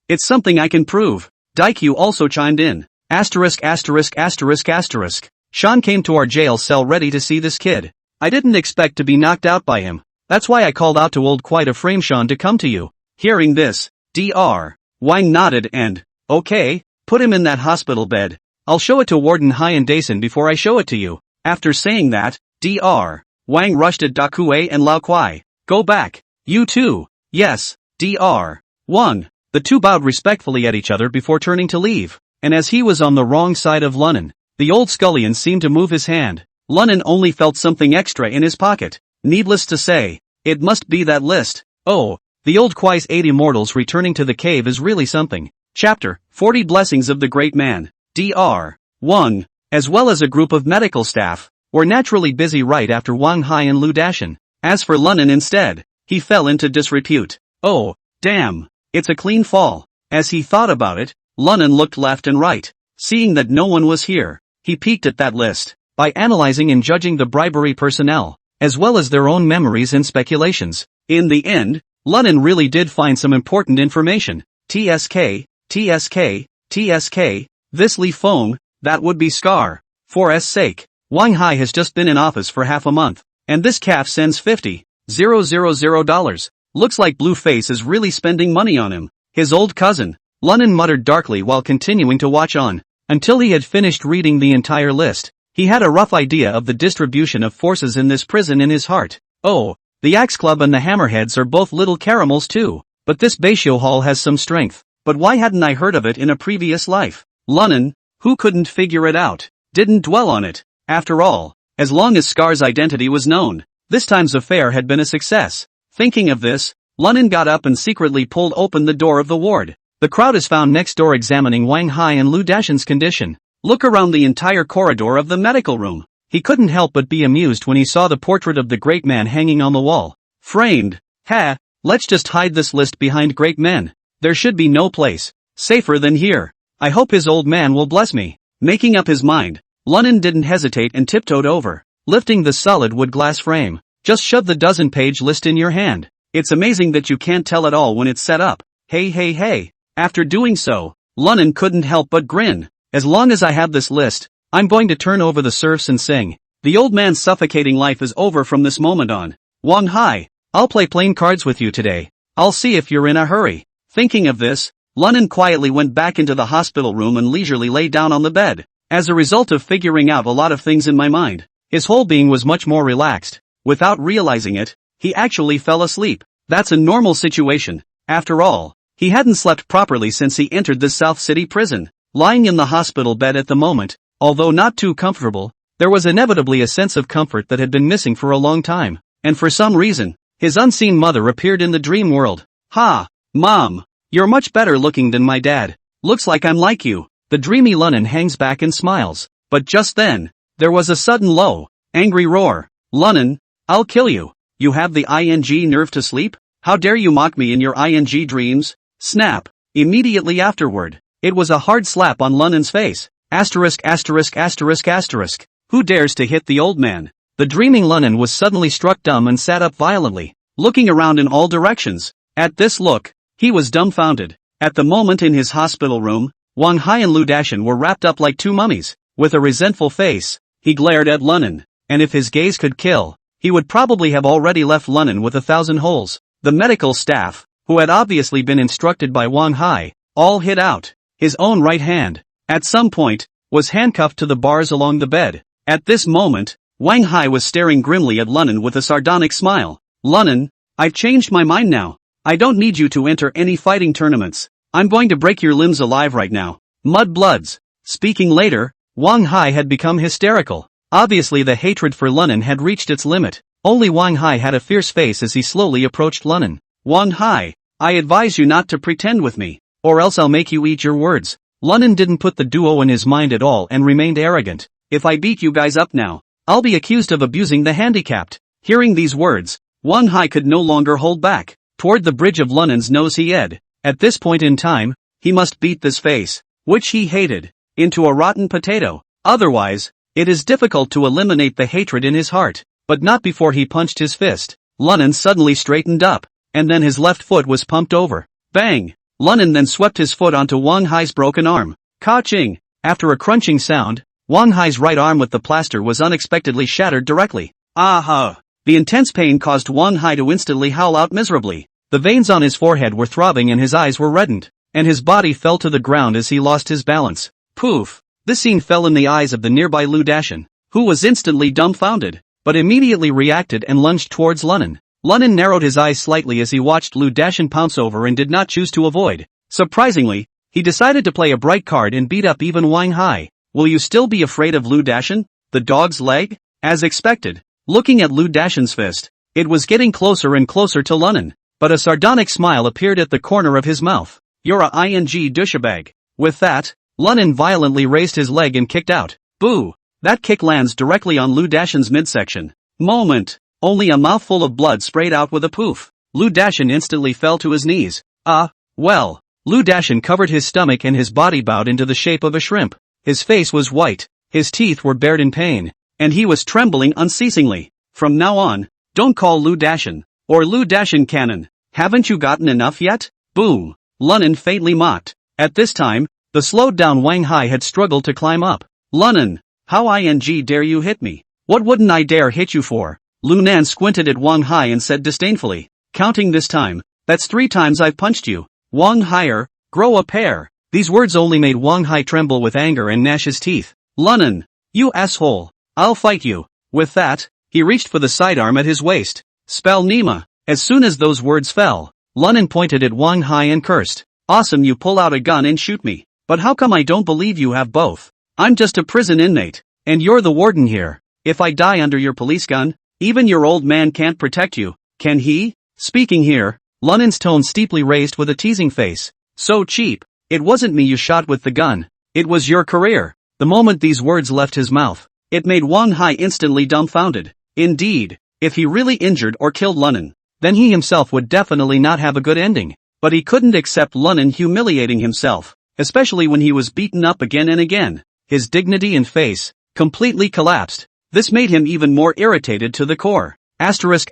S1: It's something I can prove. Daikyu also chimed in. Asterisk. Sean came to our jail cell ready to see this kid. I didn't expect to be knocked out by him. That's why I called out to old quite a frame Sean to come to you. Hearing this, Dr. Wang nodded and, okay, put him in that hospital bed. I'll show it to Warden Hai and Dason before I show it to you. After saying that, Dr. Wang rushed at Dakue and Lao Kuai. Go back. You too. Yes, Dr. Wang. The two bowed respectfully at each other before turning to leave, and as he was on the wrong side of Lunnan, the old scullion seemed to move his hand. Lunnan only felt something extra in his pocket. Needless to say, it must be that list. Oh, the old Kwai's 8 immortals returning to the cave is really something. Chapter 40 Blessings of the Great Man. Dr. Wang, as well as a group of medical staff, were naturally busy right after Wang Hai and Lu Dashan. As for Lunnan instead, he fell into disrepute. Oh, damn, it's a clean fall. As he thought about it, Lunnan looked left and right. Seeing that no one was here, he peeked at that list. By analyzing and judging the bribery personnel, as well as their own memories and speculations, in the end, Lunnan really did find some important information. TSK, this Li Feng, that would be Scar. For S sake, Wang Hai has just been in office for half a month, and this calf sends $50,000. Looks like Blueface is really spending money on him. His old cousin, Lunnan muttered darkly while continuing to watch on, until he had finished reading the entire list. He had a rough idea of the distribution of forces in this prison in his heart. Oh, the Axe Club and the Hammerheads are both little caramels too, but this Beisho Hall has some strength. But why hadn't I heard of it in a previous life? Lunnan, who couldn't figure it out. didn't dwell on it. After all, as long as Scar's identity was known, this time's affair had been a success. Thinking of this, Lunan got up and secretly pulled open the door of the ward. The crowd is found next door examining Wang Hai and Lu Dashan's condition. Look around the entire corridor of the medical room. He couldn't help but be amused when he saw the portrait of the great man hanging on the wall. Framed. Ha, let's just hide this list behind great men. There should be no place safer than here. I hope his old man will bless me. Making up his mind, Lunan didn't hesitate and tiptoed over, lifting the solid wood glass frame. Just shove the dozen-page list in your hand. It's amazing that you can't tell at all when it's set up. Hey. After doing so, Lunan couldn't help but grin. As long as I have this list, I'm going to turn over the serfs and sing. The old man's suffocating life is over from this moment on. Wang Hai, I'll play playing cards with you today. I'll see if you're in a hurry. Thinking of this, Lunan quietly went back into the hospital room and leisurely lay down on the bed. As a result of figuring out a lot of things in my mind, his whole being was much more relaxed. Without realizing it, he actually fell asleep. That's a normal situation. After all, he hadn't slept properly since he entered the South City prison. Lying in the hospital bed at the moment, although not too comfortable, there was inevitably a sense of comfort that had been missing for a long time. And for some reason, his unseen mother appeared in the dream world. Ha! Mom! You're much better looking than my dad. Looks like I'm like you. The dreamy Lunan hangs back and smiles. But just then, there was a sudden low, angry roar. Lunan, I'll kill you. You have the ing nerve to sleep? How dare you mock me in your ing dreams? Snap. Immediately afterward, it was a hard slap on Lunan's face. Asterisk. Who dares to hit the old man? The dreaming Lunan was suddenly struck dumb and sat up violently, looking around in all directions. At this look, he was dumbfounded. At the moment in his hospital room, Wang Hai and Lu Dashan were wrapped up like two mummies. With a resentful face, he glared at Lunan, and if his gaze could kill, he would probably have already left Lunan with 1,000 holes. The medical staff, who had obviously been instructed by Wang Hai, all hid out. His own right hand, at some point, was handcuffed to the bars along the bed. At this moment, Wang Hai was staring grimly at Lunan with a sardonic smile. Lunan, I've changed my mind now. I don't need you to enter any fighting tournaments. I'm going to break your limbs alive right now. Mud bloods. Speaking later, Wang Hai had become hysterical. Obviously the hatred for Lunan had reached its limit. Only Wang Hai had a fierce face as he slowly approached Lunan. Wang Hai, I advise you not to pretend with me, or else I'll make you eat your words. Lunan didn't put the duo in his mind at all and remained arrogant. If I beat you guys up now, I'll be accused of abusing the handicapped. Hearing these words, Wang Hai could no longer hold back. Toward the bridge of Lunan's nose he ed. At this point in time, he must beat this face, which he hated, into a rotten potato. Otherwise, it is difficult to eliminate the hatred in his heart. But not before he punched his fist. Lunan suddenly straightened up, and then his left foot was pumped over. Bang! Lunan then swept his foot onto Wang Hai's broken arm. Ka-ching! After a crunching sound, Wang Hai's right arm with the plaster was unexpectedly shattered directly. Aha! The intense pain caused Wang Hai to instantly howl out miserably. The veins on his forehead were throbbing and his eyes were reddened, and his body fell to the ground as he lost his balance. Poof! This scene fell in the eyes of the nearby Lu Dashan, who was instantly dumbfounded, but immediately reacted and lunged towards Lunan. Lunan narrowed his eyes slightly as he watched Lu Dashan pounce over and did not choose to avoid. Surprisingly, he decided to play a bright card and beat up even Wang Hai. Will you still be afraid of Lu Dashan, the dog's leg? As expected, looking at Lu Dashan's fist, it was getting closer and closer to Lunan. But a sardonic smile appeared at the corner of his mouth. You're a ing douchebag. With that, Lunan violently raised his leg and kicked out. Boo! That kick lands directly on Lu Dashan's midsection. Moment! Only a mouthful of blood sprayed out with a poof. Lu Dashan instantly fell to his knees. Well. Lu Dashan covered his stomach and his body bowed into the shape of a shrimp. His face was white, his teeth were bared in pain, and he was trembling unceasingly. From now on, don't call Lu Dashan, or Lu Dashan Cannon. Haven't you gotten enough yet? Boom! Lunan faintly mocked. At this time, the slowed down Wang Hai had struggled to climb up. Lunan, how ing dare you hit me? What wouldn't I dare hit you for? Lunan squinted at Wang Hai and said disdainfully, counting this time, that's 3 times I've punched you. Wang Haier, grow a pair. These words only made Wang Hai tremble with anger and gnash his teeth. Lunan, you asshole, I'll fight you. With that, he reached for the sidearm at his waist. Spell Nima. As soon as those words fell, Lunan pointed at Wang Hai and cursed. Awesome, you pull out a gun and shoot me. But how come I don't believe you have both? I'm just a prison inmate. And you're the warden here. If I die under your police gun, even your old man can't protect you, can he? Speaking here, Lunen's tone steeply raised with a teasing face. So cheap. It wasn't me you shot with the gun. It was your career. The moment these words left his mouth, it made Wang Hai instantly dumbfounded. Indeed, if he really injured or killed Lunen, then he himself would definitely not have a good ending. But he couldn't accept Lunen humiliating himself, especially when he was beaten up again and again. His dignity and face completely collapsed. This made him even more irritated to the core. Asterisk.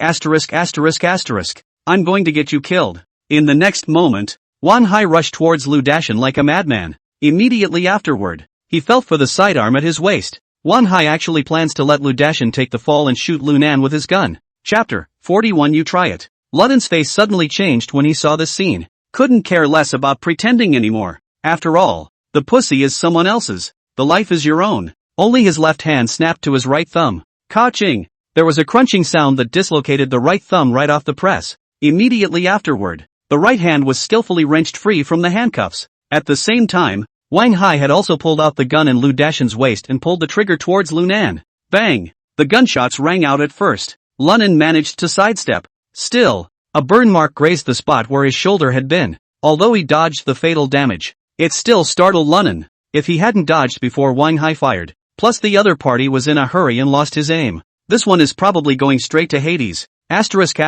S1: I'm going to get you killed. In the next moment, Wang Hai rushed towards Lu Dashan like a madman. Immediately afterward, he felt for the sidearm at his waist. Wang Hai actually plans to let Lu Dashan take the fall and shoot Lu Nan with his gun. Chapter 41. You try it. Lunen's face suddenly changed when he saw this scene. Couldn't care less about pretending anymore. After all, the pussy is someone else's. The life is your own. Only his left hand snapped to his right thumb. Ka-ching! There was a crunching sound that dislocated the right thumb right off the press. Immediately afterward, the right hand was skillfully wrenched free from the handcuffs. At the same time, Wang Hai had also pulled out the gun in Lu Dashan's waist and pulled the trigger towards Lu Nan. Bang! The gunshots rang out at first. Lunen managed to sidestep. Still, a burn mark grazed the spot where his shoulder had been. Although he dodged the fatal damage, it still startled Lunen. If he hadn't dodged before Wang Hai fired, plus the other party was in a hurry and lost his aim, this one is probably going straight to Hades. Asterisk.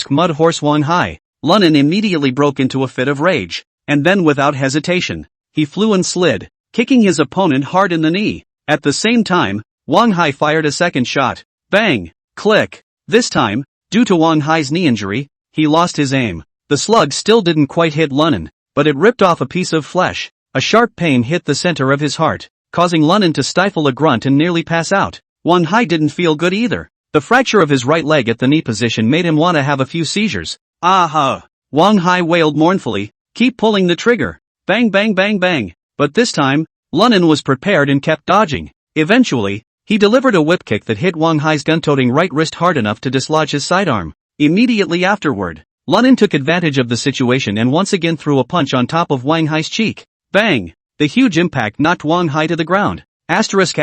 S1: Mud horse Wang Hai. Lunen immediately broke into a fit of rage, and then without hesitation, he flew and slid, kicking his opponent hard in the knee. At the same time, Wang Hai fired a second shot. Bang! Click! This time, due to Wang Hai's knee injury, he lost his aim. The slug still didn't quite hit Lunen, but it ripped off a piece of flesh. A sharp pain hit the center of his heart, causing Lunen to stifle a grunt and nearly pass out. Wang Hai didn't feel good either. The fracture of his right leg at the knee position made him want to have a few seizures. Aha! Wang Hai wailed mournfully, keep pulling the trigger. Bang bang bang bang. But this time, Lunen was prepared and kept dodging. Eventually, he delivered a whip kick that hit Wang Hai's gun-toting right wrist hard enough to dislodge his sidearm. Immediately afterward, Lunen took advantage of the situation and once again threw a punch on top of Wang Hai's cheek. Bang! The huge impact knocked Wang Hai to the ground. Asterisk.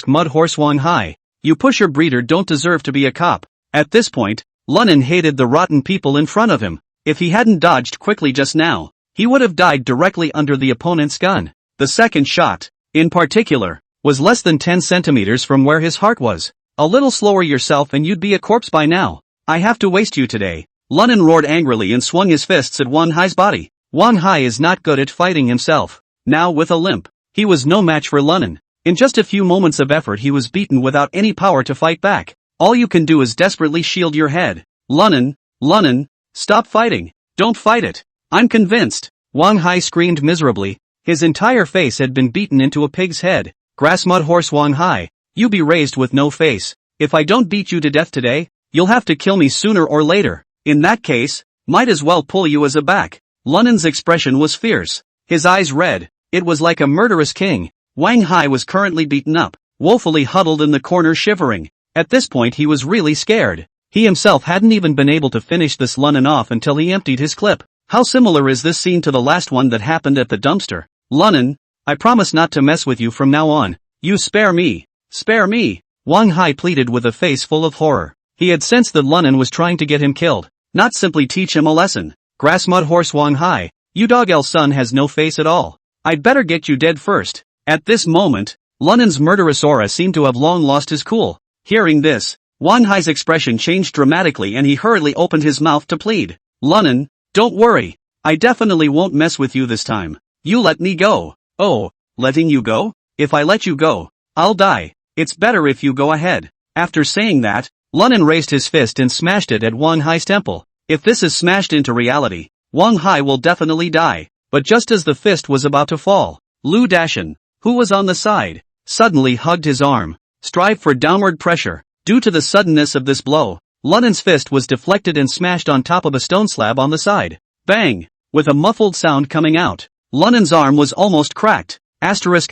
S1: Mud horse Wang Hai. You pusher breeder don't deserve to be a cop. At this point, Lunen hated the rotten people in front of him. If he hadn't dodged quickly just now, he would have died directly under the opponent's gun. The second shot, in particular, was less than 10 centimeters from where his heart was. A little slower yourself and you'd be a corpse by now. I have to waste you today. Lunen roared angrily and swung his fists at Wang Hai's body. Wang Hai is not good at fighting himself. Now with a limp, he was no match for Lunen. In just a few moments of effort he was beaten without any power to fight back. All you can do is desperately shield your head. Lunen, stop fighting. Don't fight it. I'm convinced. Wang Hai screamed miserably. His entire face had been beaten into a pig's head. Grass mud horse Wang Hai, you be raised with no face. If I don't beat you to death today, you'll have to kill me sooner or later. In that case, might as well pull you as a back. Lunen's expression was fierce. His eyes red. It was like a murderous king. Wang Hai was currently beaten up, woefully huddled in the corner shivering. At this point he was really scared. He himself hadn't even been able to finish this Lunen off until he emptied his clip. How similar is this scene to the last one that happened at the dumpster? Lunen, I promise not to mess with you from now on. You spare me. Spare me. Wang Hai pleaded with a face full of horror. He had sensed that Lunen was trying to get him killed, not simply teach him a lesson. Grass mud horse Wang Hai, you dog L son has no face at all. I'd better get you dead first. At this moment, Lunen's murderous aura seemed to have long lost his cool. Hearing this, Wang Hai's expression changed dramatically and he hurriedly opened his mouth to plead. Lunen, don't worry. I definitely won't mess with you this time. You let me go. Oh, letting you go? If I let you go, I'll die. It's better if you go ahead. After saying that, Lunen raised his fist and smashed it at Wang Hai's temple. If this is smashed into reality, Wang Hai will definitely die. But just as the fist was about to fall, Lu Dashan, who was on the side, suddenly hugged his arm. Strive for downward pressure. Due to the suddenness of this blow, Lunen's fist was deflected and smashed on top of a stone slab on the side. Bang! With a muffled sound coming out, Lunen's arm was almost cracked. Asterisk.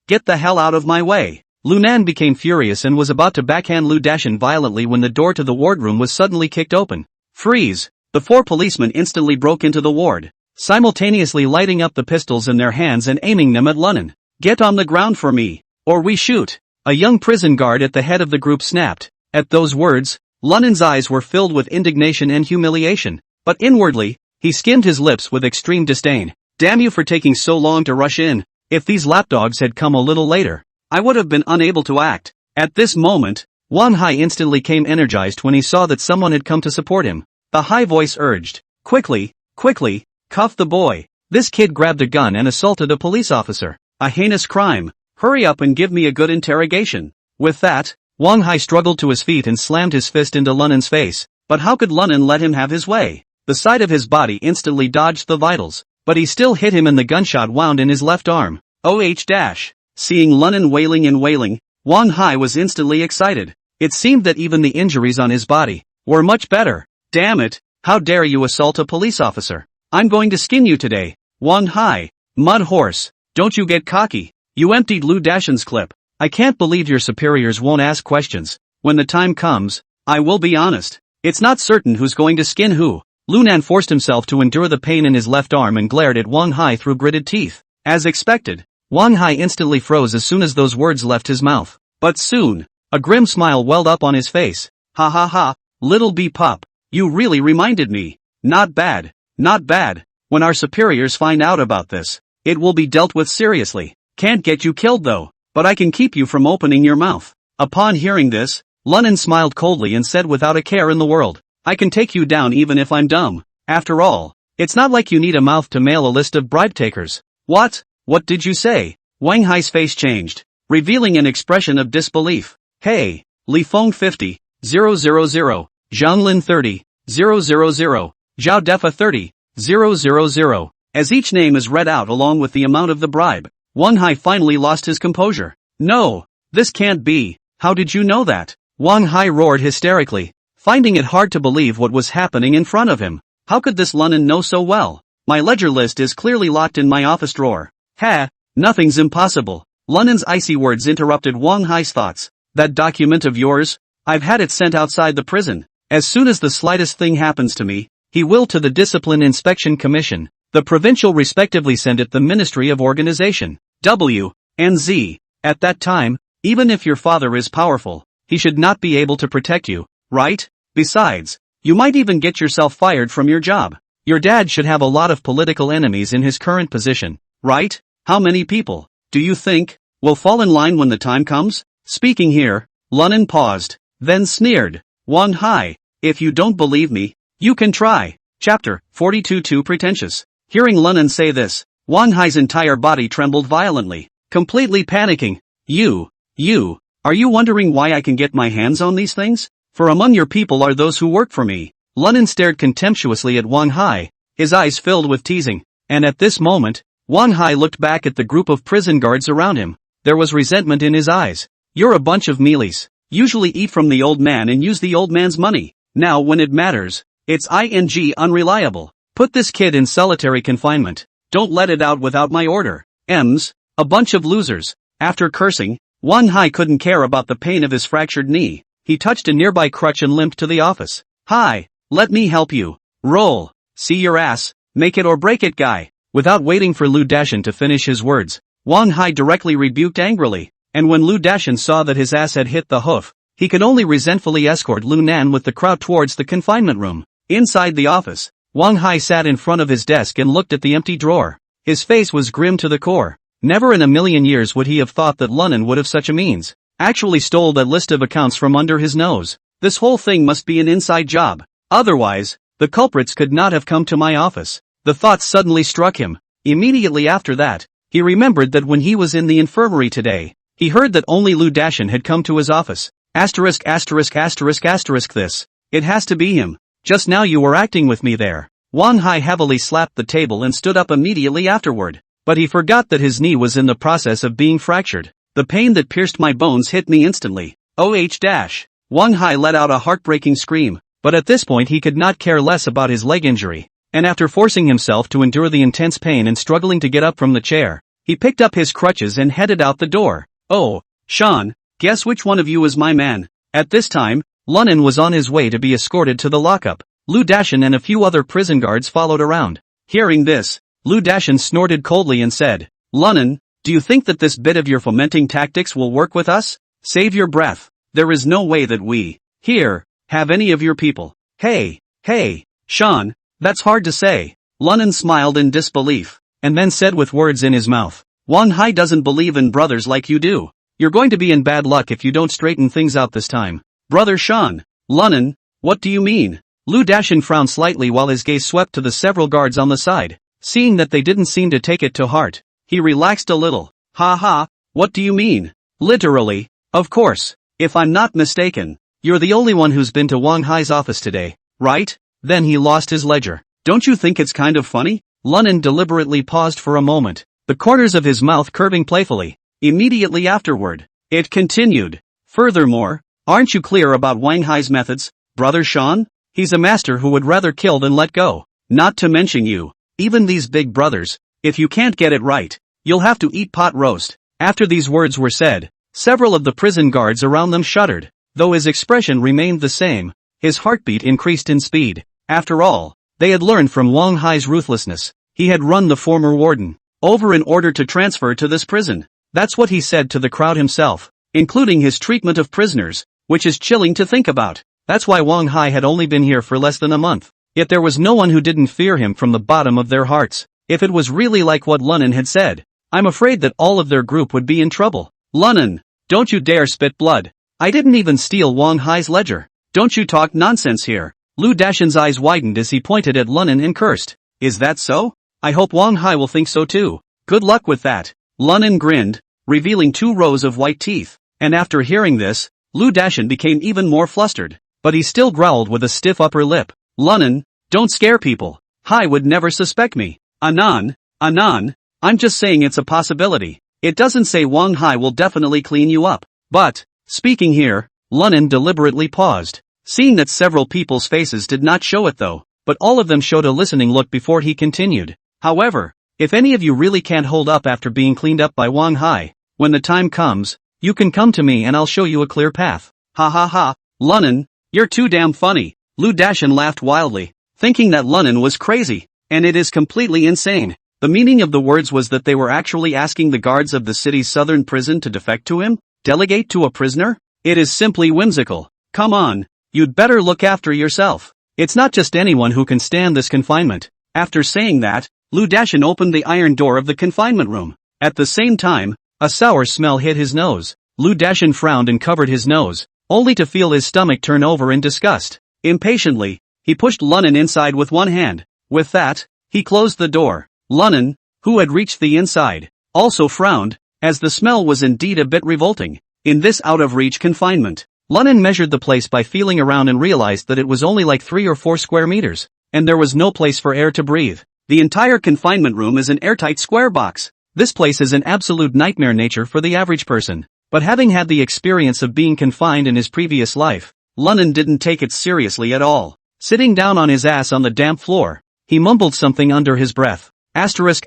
S1: Get the hell out of my way. Lu Nan became furious and was about to backhand Lu Dashan violently when the door to the wardroom was suddenly kicked open. Freeze! The 4 policemen instantly broke into the ward. simultaneously lighting up the pistols in their hands and aiming them at Lunnan. "Get on the ground for me, or we shoot!" A young prison guard at the head of the group snapped. At those words, Lunnan's eyes were filled with indignation and humiliation, but inwardly, he skimmed his lips with extreme disdain. "Damn you for taking so long to rush in. If these lapdogs had come a little later, I would have been unable to act." At this moment, Wang Hai instantly came energized when he saw that someone had come to support him. The high voice urged, "Quickly, quickly, cuff the boy. This kid grabbed a gun and assaulted a police officer. A heinous crime. Hurry up and give me a good interrogation." With that, Wang Hai struggled to his feet and slammed his fist into Lunnan's face. But how could Lunnan let him have his way? The side of his body instantly dodged the vitals, but he still hit him and the gunshot wound in his left arm. Seeing Lunnan wailing and wailing, Wang Hai was instantly excited. It seemed that even the injuries on his body were much better. "Damn it, how dare you assault a police officer? I'm going to skin you today, Wang Hai, mud horse, don't you get cocky. You emptied Lu Dashan's clip. I can't believe your superiors won't ask questions. When the time comes, I will be honest. It's not certain who's going to skin who." Lunan forced himself to endure the pain in his left arm and glared at Wang Hai through gritted teeth. As expected, Wang Hai instantly froze as soon as those words left his mouth. But soon, a grim smile welled up on his face. "Ha ha ha, little bee pup, you really reminded me. Not bad, not bad. When our superiors find out about this, it will be dealt with seriously. Can't get you killed though, but I can keep you from opening your mouth." Upon hearing this, Lunnan smiled coldly and said without a care in the world, "I can take you down even if I'm dumb. After all, it's not like you need a mouth to mail a list of bribe takers." "What? What did you say?" Wang Hai's face changed, revealing an expression of disbelief. "Hey, Li Feng 50, 000, Zhanglin 30, 000, Zhao Defa 30, 000. As each name is read out along with the amount of the bribe, Wang Hai finally lost his composure. "No, this can't be. How did you know that?" Wang Hai roared hysterically, finding it hard to believe what was happening in front of him. "How could this Lunnan know so well? My ledger list is clearly locked in my office drawer." "Ha, nothing's impossible." Lunnan's icy words interrupted Wang Hai's thoughts. "That document of yours? I've had it sent outside the prison. As soon as the slightest thing happens to me, he will to the Discipline Inspection Commission, the provincial respectively send it the Ministry of Organization, W, and Z. At that time, even if your father is powerful, he should not be able to protect you, right? Besides, you might even get yourself fired from your job. Your dad should have a lot of political enemies in his current position, right? How many people, do you think, will fall in line when the time comes?" Speaking here, Lunnan paused, then sneered, "Wang Hai, if you don't believe me, you can try." Chapter 42. Too pretentious. Hearing Lunnan say this, Wang Hai's entire body trembled violently, completely panicking. You, are you wondering why I can get my hands on these things? For among your people are those who work for me." Lunnan stared contemptuously at Wang Hai, his eyes filled with teasing, and at this moment, Wang Hai looked back at the group of prison guards around him. There was resentment in his eyes. "You're a bunch of mealies. Usually eat from the old man and use the old man's money. Now when it matters, it's unreliable. Put this kid in solitary confinement. Don't let it out without my order. A bunch of losers." After cursing, Wang Hai couldn't care about the pain of his fractured knee. He touched a nearby crutch and limped to the office. "Hi, let me help you. Roll. See your ass, make it or break it guy." Without waiting for Lu Dashan to finish his words, Wang Hai directly rebuked angrily, and when Lu Dashan saw that his ass had hit the hoof, he could only resentfully escort Lu Nan with the crowd towards the confinement room. Inside the office, Wang Hai sat in front of his desk and looked at the empty drawer. His face was grim to the core. Never in a million years would he have thought that Lunnan would have such a means. Actually stole that list of accounts from under his nose. This whole thing must be an inside job. Otherwise, the culprits could not have come to my office. The thought suddenly struck him. Immediately after that, he remembered that when he was in the infirmary today, he heard that only Lu Dashan had come to his office. This. It has to be him. Just now you were acting with me there. Wang Hai heavily slapped the table and stood up immediately afterward. But he forgot that his knee was in the process of being fractured. "The pain that pierced my bones hit me instantly. Wang Hai let out a heartbreaking scream, but at this point he could not care less about his leg injury. And after forcing himself to endure the intense pain and struggling to get up from the chair, he picked up his crutches and headed out the door. "Oh, Sean, guess which one of you is my man?" At this time, Lunnan was on his way to be escorted to the lockup. Lu Dashan and a few other prison guards followed around. Hearing this, Lu Dashan snorted coldly and said, Lunnan, do you think that this bit of your fomenting tactics will work with us? Save your breath. There is no way that we, here, have any of your people. Hey, Sean, that's hard to say. Lunnan smiled in disbelief, and then said with words in his mouth, Wang Hai doesn't believe in brothers like you do. You're going to be in bad luck if you don't straighten things out this time. Brother Sean. Lunnan, what do you mean? Lu Dashan frowned slightly while his gaze swept to the several guards on the side. Seeing that they didn't seem to take it to heart, he relaxed a little. Ha, what do you mean? Literally, of course. If I'm not mistaken, you're the only one who's been to Wang Hai's office today, right? Then he lost his ledger. Don't you think it's kind of funny? Lunnan deliberately paused for a moment, the corners of his mouth curving playfully. Immediately afterward, it continued. Furthermore, aren't you clear about Wang Hai's methods, Brother Sean? He's a master who would rather kill than let go. Not to mention you. Even these big brothers, if you can't get it right, you'll have to eat pot roast. After these words were said, several of the prison guards around them shuddered. Though his expression remained the same, his heartbeat increased in speed. After all, they had learned from Wang Hai's ruthlessness. He had run the former warden over in order to transfer to this prison. That's what he said to the crowd himself, including his treatment of prisoners, which is chilling to think about. That's why Wang Hai had only been here for less than a month. Yet there was no one who didn't fear him from the bottom of their hearts. If it was really like what Lunnan had said, I'm afraid that all of their group would be in trouble. Lunnan, don't you dare spit blood. I didn't even steal Wang Hai's ledger. Don't you talk nonsense here. Lu Dashan's eyes widened as he pointed at Lunnan and cursed. Is that so? I hope Wang Hai will think so too. Good luck with that. Lunnan grinned, revealing 2 rows of white teeth. And after hearing this, Lu Dashan became even more flustered. But he still growled with a stiff upper lip. Lunnan, don't scare people. Hai would never suspect me. Anan, I'm just saying it's a possibility. It doesn't say Wang Hai will definitely clean you up. But, speaking here, Lunnan deliberately paused. Seeing that several people's faces did not show it though, but all of them showed a listening look before he continued. However, if any of you really can't hold up after being cleaned up by Wang Hai, when the time comes, you can come to me and I'll show you a clear path. Ha, Lunnan, you're too damn funny. Lu Dashan laughed wildly, thinking that Lunnan was crazy, and it is completely insane. The meaning of the words was that they were actually asking the guards of the city's southern prison to defect to him? Delegate to a prisoner? It is simply whimsical. Come on, you'd better look after yourself. It's not just anyone who can stand this confinement. After saying that, Lu Dashan opened the iron door of the confinement room. At the same time, a sour smell hit his nose. Lu Dashan frowned and covered his nose, only to feel his stomach turn over in disgust. Impatiently, he pushed Lunnan inside with one hand. With that, he closed the door. Lunnan, who had reached the inside, also frowned, as the smell was indeed a bit revolting. In this out-of-reach confinement, Lunnan measured the place by feeling around and realized that it was only like 3 or 4 square meters, and there was no place for air to breathe. The entire confinement room is an airtight square box. This place is an absolute nightmare nature for the average person. But having had the experience of being confined in his previous life, Lunnan didn't take it seriously at all. Sitting down on his ass on the damp floor, he mumbled something under his breath. Asterisk.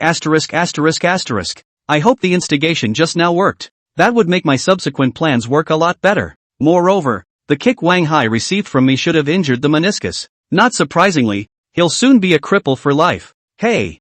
S1: I hope the instigation just now worked. That would make my subsequent plans work a lot better. Moreover, the kick Wang Hai received from me should have injured the meniscus. Not surprisingly, he'll soon be a cripple for life. Hey.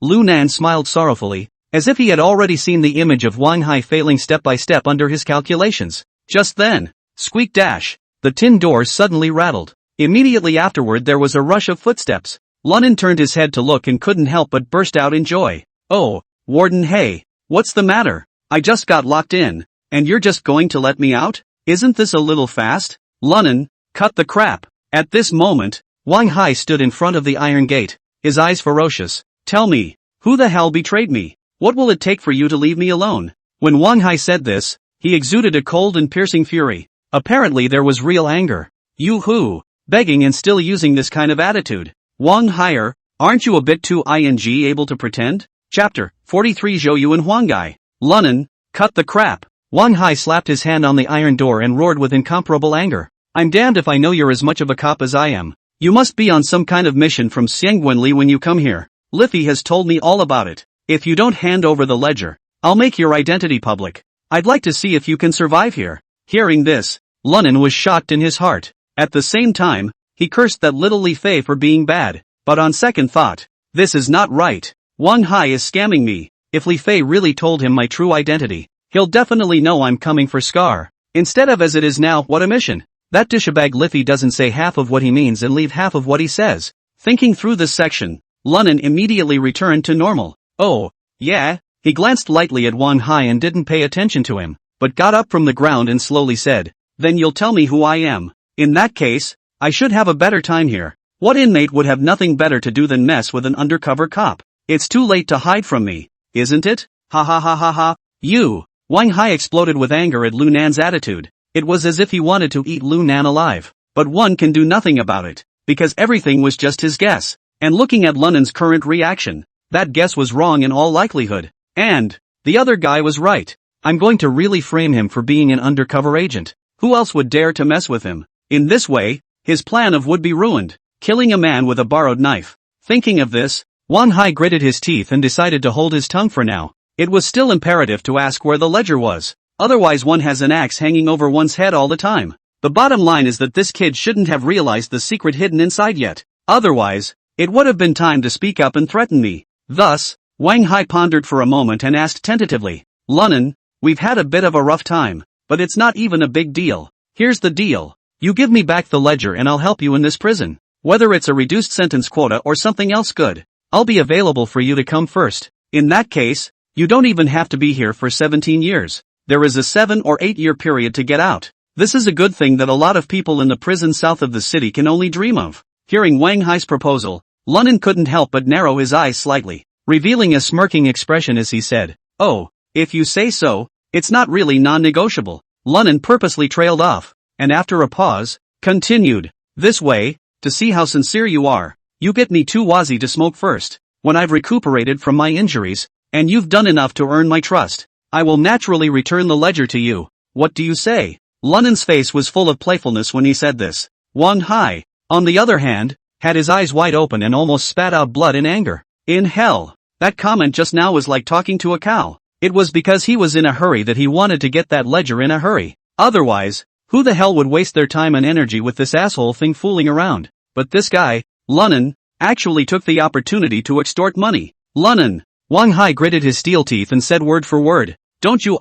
S1: Lu Nan smiled sorrowfully, as if he had already seen the image of Wang Hai failing step by step under his calculations. Just then, squeak dash, the tin doors suddenly rattled. Immediately afterward there was a rush of footsteps. Lunnan turned his head to look and couldn't help but burst out in joy. Oh, Warden Hey, what's the matter? I just got locked in, and you're just going to let me out? Isn't this a little fast? Lunnan, cut the crap. At this moment, Wang Hai stood in front of the iron gate, his eyes ferocious. Tell me, who the hell betrayed me? What will it take for you to leave me alone? When Wang Hai said this, he exuded a cold and piercing fury. Apparently there was real anger. You who? Begging and still using this kind of attitude. Wang Hai, aren't you a bit too able to pretend? Chapter 43 Zhou Yu and Huangai. Lunnan, cut the crap. Wang Hai slapped his hand on the iron door and roared with incomparable anger. I'm damned if I know you're as much of a cop as I am. You must be on some kind of mission from Xiangwenli when you come here. Liffy has told me all about it. If you don't hand over the ledger, I'll make your identity public. I'd like to see if you can survive here. Hearing this, Lunnan was shocked in his heart. At the same time, he cursed that little Li Fei for being bad. but on second thought, this is not right. Wang Hai is scamming me. If Li Fei really told him my true identity, he'll definitely know I'm coming for Scar. Instead of as it is now, what a mission. That douchebag Liffey doesn't say half of what he means and leave half of what he says. Thinking through this section, Lunnan immediately returned to normal. Oh, yeah? He glanced lightly at Wang Hai and didn't pay attention to him, but got up from the ground and slowly said, then you'll tell me who I am. In that case, I should have a better time here. What inmate would have nothing better to do than mess with an undercover cop? It's too late to hide from me, isn't it? Ha ha ha ha ha. You! Wang Hai exploded with anger at Lu Nan's attitude. It was as if he wanted to eat Lu Nan alive. But one can do nothing about it, because everything was just his guess. And looking at Lunnan's current reaction, that guess was wrong in all likelihood. And the other guy was right. I'm going to really frame him for being an undercover agent. Who else would dare to mess with him? In this way, his plan would be ruined, killing a man with a borrowed knife. Thinking of this, Wang Hai gritted his teeth and decided to hold his tongue for now. It was still imperative to ask where the ledger was. Otherwise one has an axe hanging over one's head all the time. The bottom line is that this kid shouldn't have realized the secret hidden inside yet. Otherwise, it would have been time to speak up and threaten me. Thus, Wang Hai pondered for a moment and asked tentatively, Lunnan, we've had a bit of a rough time, but it's not even a big deal. Here's the deal. You give me back the ledger and I'll help you in this prison. Whether it's a reduced sentence quota or something else good, I'll be available for you to come first. In that case, you don't even have to be here for 17 years. There is a 7 or 8 year period to get out. This is a good thing that a lot of people in the prison south of the city can only dream of. Hearing Wang Hai's proposal, Lunnan couldn't help but narrow his eyes slightly, revealing a smirking expression as he said, oh, if you say so, it's not really non-negotiable. Lunnan purposely trailed off, and after a pause, continued, this way, to see how sincere you are, you get me too wazzy to smoke first. When I've recuperated from my injuries, and you've done enough to earn my trust, I will naturally return the ledger to you. What do you say? Lunnan's face was full of playfulness when he said this. Wang Hai, on the other hand, had his eyes wide open and almost spat out blood in anger. In hell, that comment just now was like talking to a cow. It was because he was in a hurry that he wanted to get that ledger in a hurry. Otherwise, who the hell would waste their time and energy with this asshole thing fooling around? But this guy, Lunnan, actually took the opportunity to extort money. Lunnan. Wang Hai gritted his steel teeth and said word for word, don't you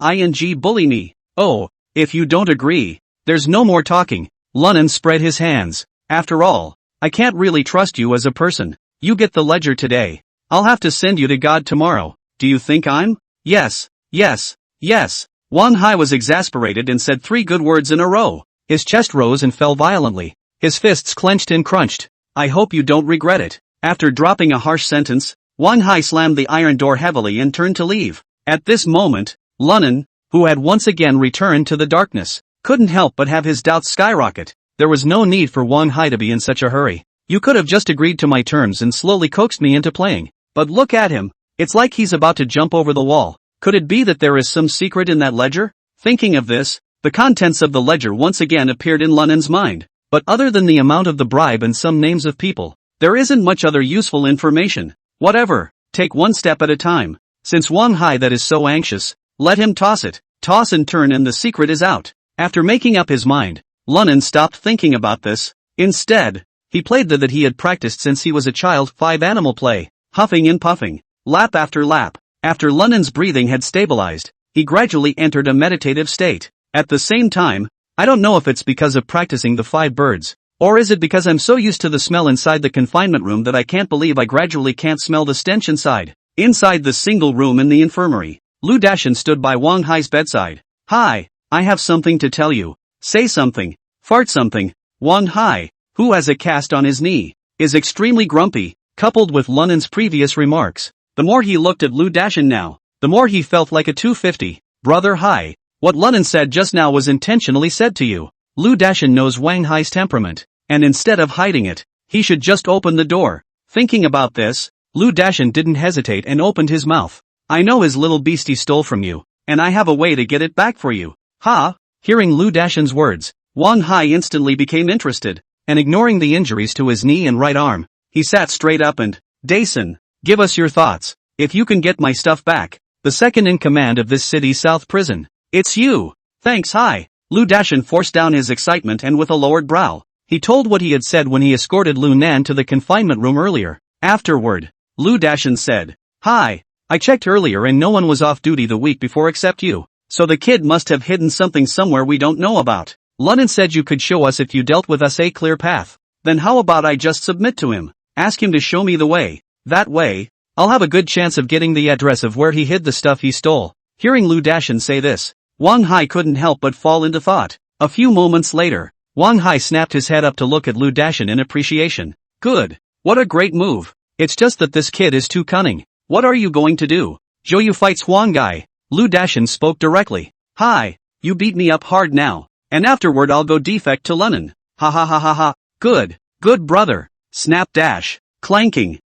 S1: bully me. Oh, if you don't agree, there's no more talking. Lunnan spread his hands. After all, I can't really trust you as a person. You get the ledger today. I'll have to send you to God tomorrow. Do you think I'm? Yes, yes, yes. Wang Hai was exasperated and said 3 good words in a row. His chest rose and fell violently. His fists clenched and crunched. I hope you don't regret it. After dropping a harsh sentence, Wang Hai slammed the iron door heavily and turned to leave. At this moment, Lunnan, who had once again returned to the darkness, couldn't help but have his doubts skyrocket. There was no need for Wang Hai to be in such a hurry. You could have just agreed to my terms and slowly coaxed me into playing. But look at him. It's like he's about to jump over the wall. Could it be that there is some secret in that ledger? Thinking of this, the contents of the ledger once again appeared in Lunnan's mind. But other than the amount of the bribe and some names of people, there isn't much other useful information. Whatever, take one step at a time. Since Wang Hai that is so anxious, let him toss it. Toss and turn and the secret is out. After making up his mind, Lunnan stopped thinking about this. Instead, he played that he had practiced since he was a child 5 animal play, huffing and puffing, lap after lap. After Lunnan's breathing had stabilized, he gradually entered a meditative state. At the same time, I don't know if it's because of practicing the 5 birds, or is it because I'm so used to the smell inside the confinement room that I can't believe I gradually can't smell the stench inside. Inside the single room in the infirmary, Lu Dashan stood by Wang Hai's bedside. Hi, I have something to tell you. Say something. Fart something. Wang Hai, who has a cast on his knee, is extremely grumpy, coupled with Lunnan's previous remarks. The more he looked at Lu Dashan now, the more he felt like a 250. Brother Hai, what Lunnan said just now was intentionally said to you. Lu Dashan knows Wang Hai's temperament, and instead of hiding it, he should just open the door. Thinking about this, Lu Dashan didn't hesitate and opened his mouth. I know his little beastie stole from you, and I have a way to get it back for you. Ha! Hearing Lu Dashan's words, Wang Hai instantly became interested, and ignoring the injuries to his knee and right arm, he sat straight up and, Dason, give us your thoughts. If you can get my stuff back, the second in command of this city's South prison. It's you. Thanks Hai. Lu Dashan forced down his excitement and with a lowered brow, He told what he had said when he escorted Lu Nan to the confinement room earlier. Afterward, Lu Dashan said, "Hi, I checked earlier and no one was off duty the week before except you. So the kid must have hidden something somewhere we don't know about. Lunan said you could show us if you dealt with us a clear path. Then how about I just submit to him, ask him to show me the way. That way, I'll have a good chance of getting the address of where he hid the stuff he stole." Hearing Lu Dashan say this, Wang Hai couldn't help but fall into thought. A few moments later, Wang Hai snapped his head up to look at Lu Dashan in appreciation. "Good. What a great move. It's just that this kid is too cunning. What are you going to do?" "Zhou fights Wang Gai." Lu Dashan spoke directly. "Hi, you beat me up hard now, and afterward I'll go defect to Lunan. Ha ha ha ha ha. Good, good brother." Snap dash, clanking,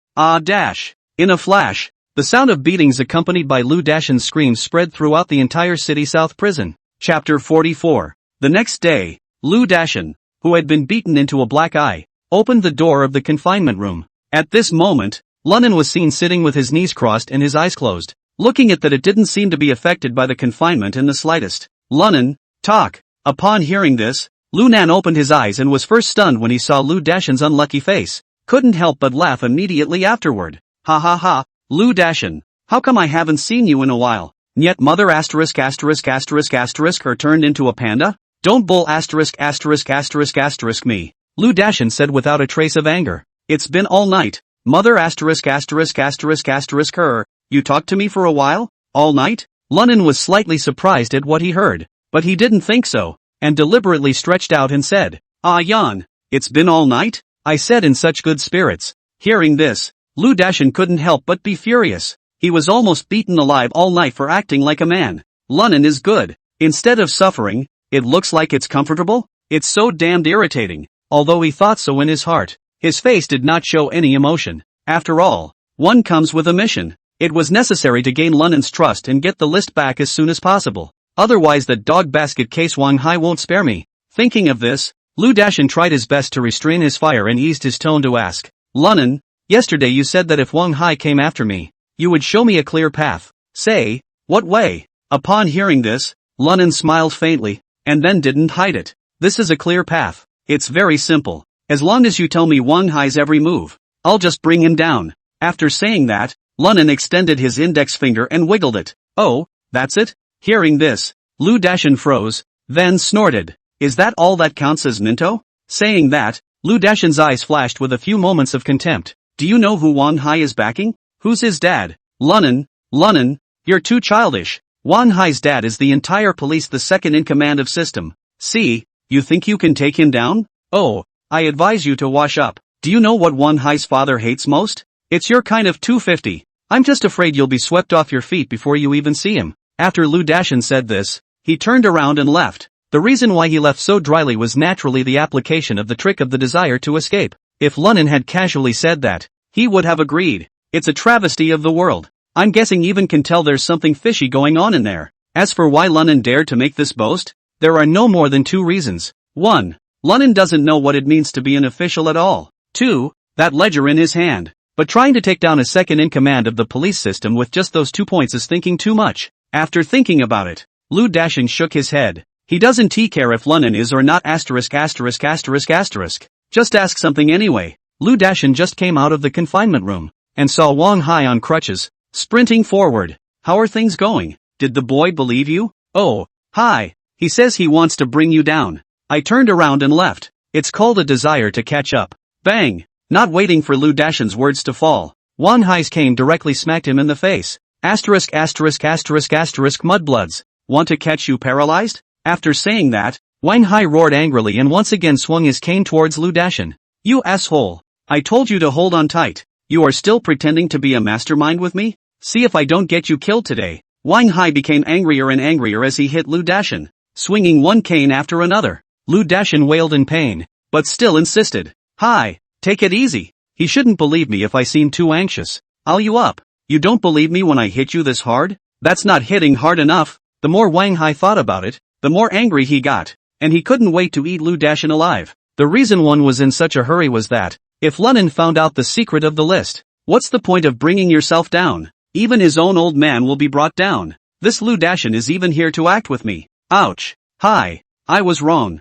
S1: dash. In a flash, the sound of beatings accompanied by Lu Dashan's screams spread throughout the entire city South prison. Chapter 44. The next day, Lu Dashan, who had been beaten into a black eye, opened the door of the confinement room. At this moment, Lunan was seen sitting with his knees crossed and his eyes closed. Looking at that, it didn't seem to be affected by the confinement in the slightest. "Lunan, talk." Upon hearing this, Lu Nan opened his eyes and was first stunned when he saw Lu Dashan's unlucky face. Couldn't help but laugh immediately afterward. "Ha ha ha, Lu Dashan, how come I haven't seen you in a while? Nyet mother asterisk asterisk asterisk asterisk her turned into a panda? Don't bull asterisk asterisk asterisk asterisk me," Lu Dashan said without a trace of anger. "It's been all night. Mother asterisk asterisk asterisk asterisk her. You talked to me for a while? All night?" Lunan was slightly surprised at what he heard, but he didn't think so, and deliberately stretched out and said, "Ah Yan, it's been all night?" I said in such good spirits. Hearing this, Lu Dashan couldn't help but be furious. He was almost beaten alive all night for acting like a man. Lunan is good. Instead of suffering, it looks like it's comfortable? It's so damned irritating. Although he thought so in his heart, his face did not show any emotion. After all, one comes with a mission. It was necessary to gain Lunan's trust and get the list back as soon as possible. Otherwise the dog basket case Wang Hai won't spare me. Thinking of this, Lu Dashan tried his best to restrain his fire and eased his tone to ask, "Lunan, yesterday you said that if Wang Hai came after me, you would show me a clear path. Say, what way?" Upon hearing this, Lunan smiled faintly, and then didn't hide it. "This is a clear path. It's very simple. As long as you tell me Wang Hai's every move, I'll just bring him down." After saying that, Lunan extended his index finger and wiggled it. "Oh, that's it?" Hearing this, Lu Dashan froze, then snorted. "Is that all that counts as Minto?" Saying that, Lu Dashan's eyes flashed with a few moments of contempt. "Do you know who Wang Hai is backing? Who's his dad?" Lunan, you're too childish. Wang Hai's dad is the entire police, the second in command of system. See, you think you can take him down? Oh, I advise you to wash up. Do you know what Wang Hai's father hates most? It's your kind of 250. I'm just afraid you'll be swept off your feet before you even see him." After Lu Dashan said this, he turned around and left. The reason why he left so dryly was naturally the application of the trick of the desire to escape. If Lunan had casually said that, he would have agreed. It's a travesty of the world. I'm guessing even can tell there's something fishy going on in there. As for why Lunan dared to make this boast, there are no more than two reasons. 1. Lunan doesn't know what it means to be an official at all. 2. That ledger in his hand. But trying to take down a second in command of the police system with just those 2 points is thinking too much. After thinking about it, Lu Dashan shook his head. He doesn't care if Lunan is or not asterisk asterisk asterisk asterisk. Just ask something anyway. Lu Dashan just came out of the confinement room, and saw Wang Hai on crutches, sprinting forward. "How are things going? Did the boy believe you?" "Oh, hi. He says he wants to bring you down." I turned around and left. It's called a desire to catch up. Bang! Not waiting for Lu Dashan's words to fall, Wang Hai's cane directly smacked him in the face. Asterisk asterisk asterisk asterisk mudbloods. "Want to catch you paralyzed?" After saying that, Wang Hai roared angrily and once again swung his cane towards Lu Dashan. "You asshole. I told you to hold on tight. You are still pretending to be a mastermind with me? See if I don't get you killed today." Wang Hai became angrier and angrier as he hit Lu Dashan, swinging one cane after another. Lu Dashan wailed in pain, but still insisted. "Hi, take it easy. He shouldn't believe me if I seem too anxious. I'll you up. You don't believe me when I hit you this hard? That's not hitting hard enough." The more Wang Hai thought about it, the more angry he got, and he couldn't wait to eat Lu Dashan alive. The reason one was in such a hurry was that, if Lunan found out the secret of the list, what's the point of bringing yourself down? Even his own old man will be brought down. This Lu Dashan is even here to act with me. Ouch. Hi. I was wrong.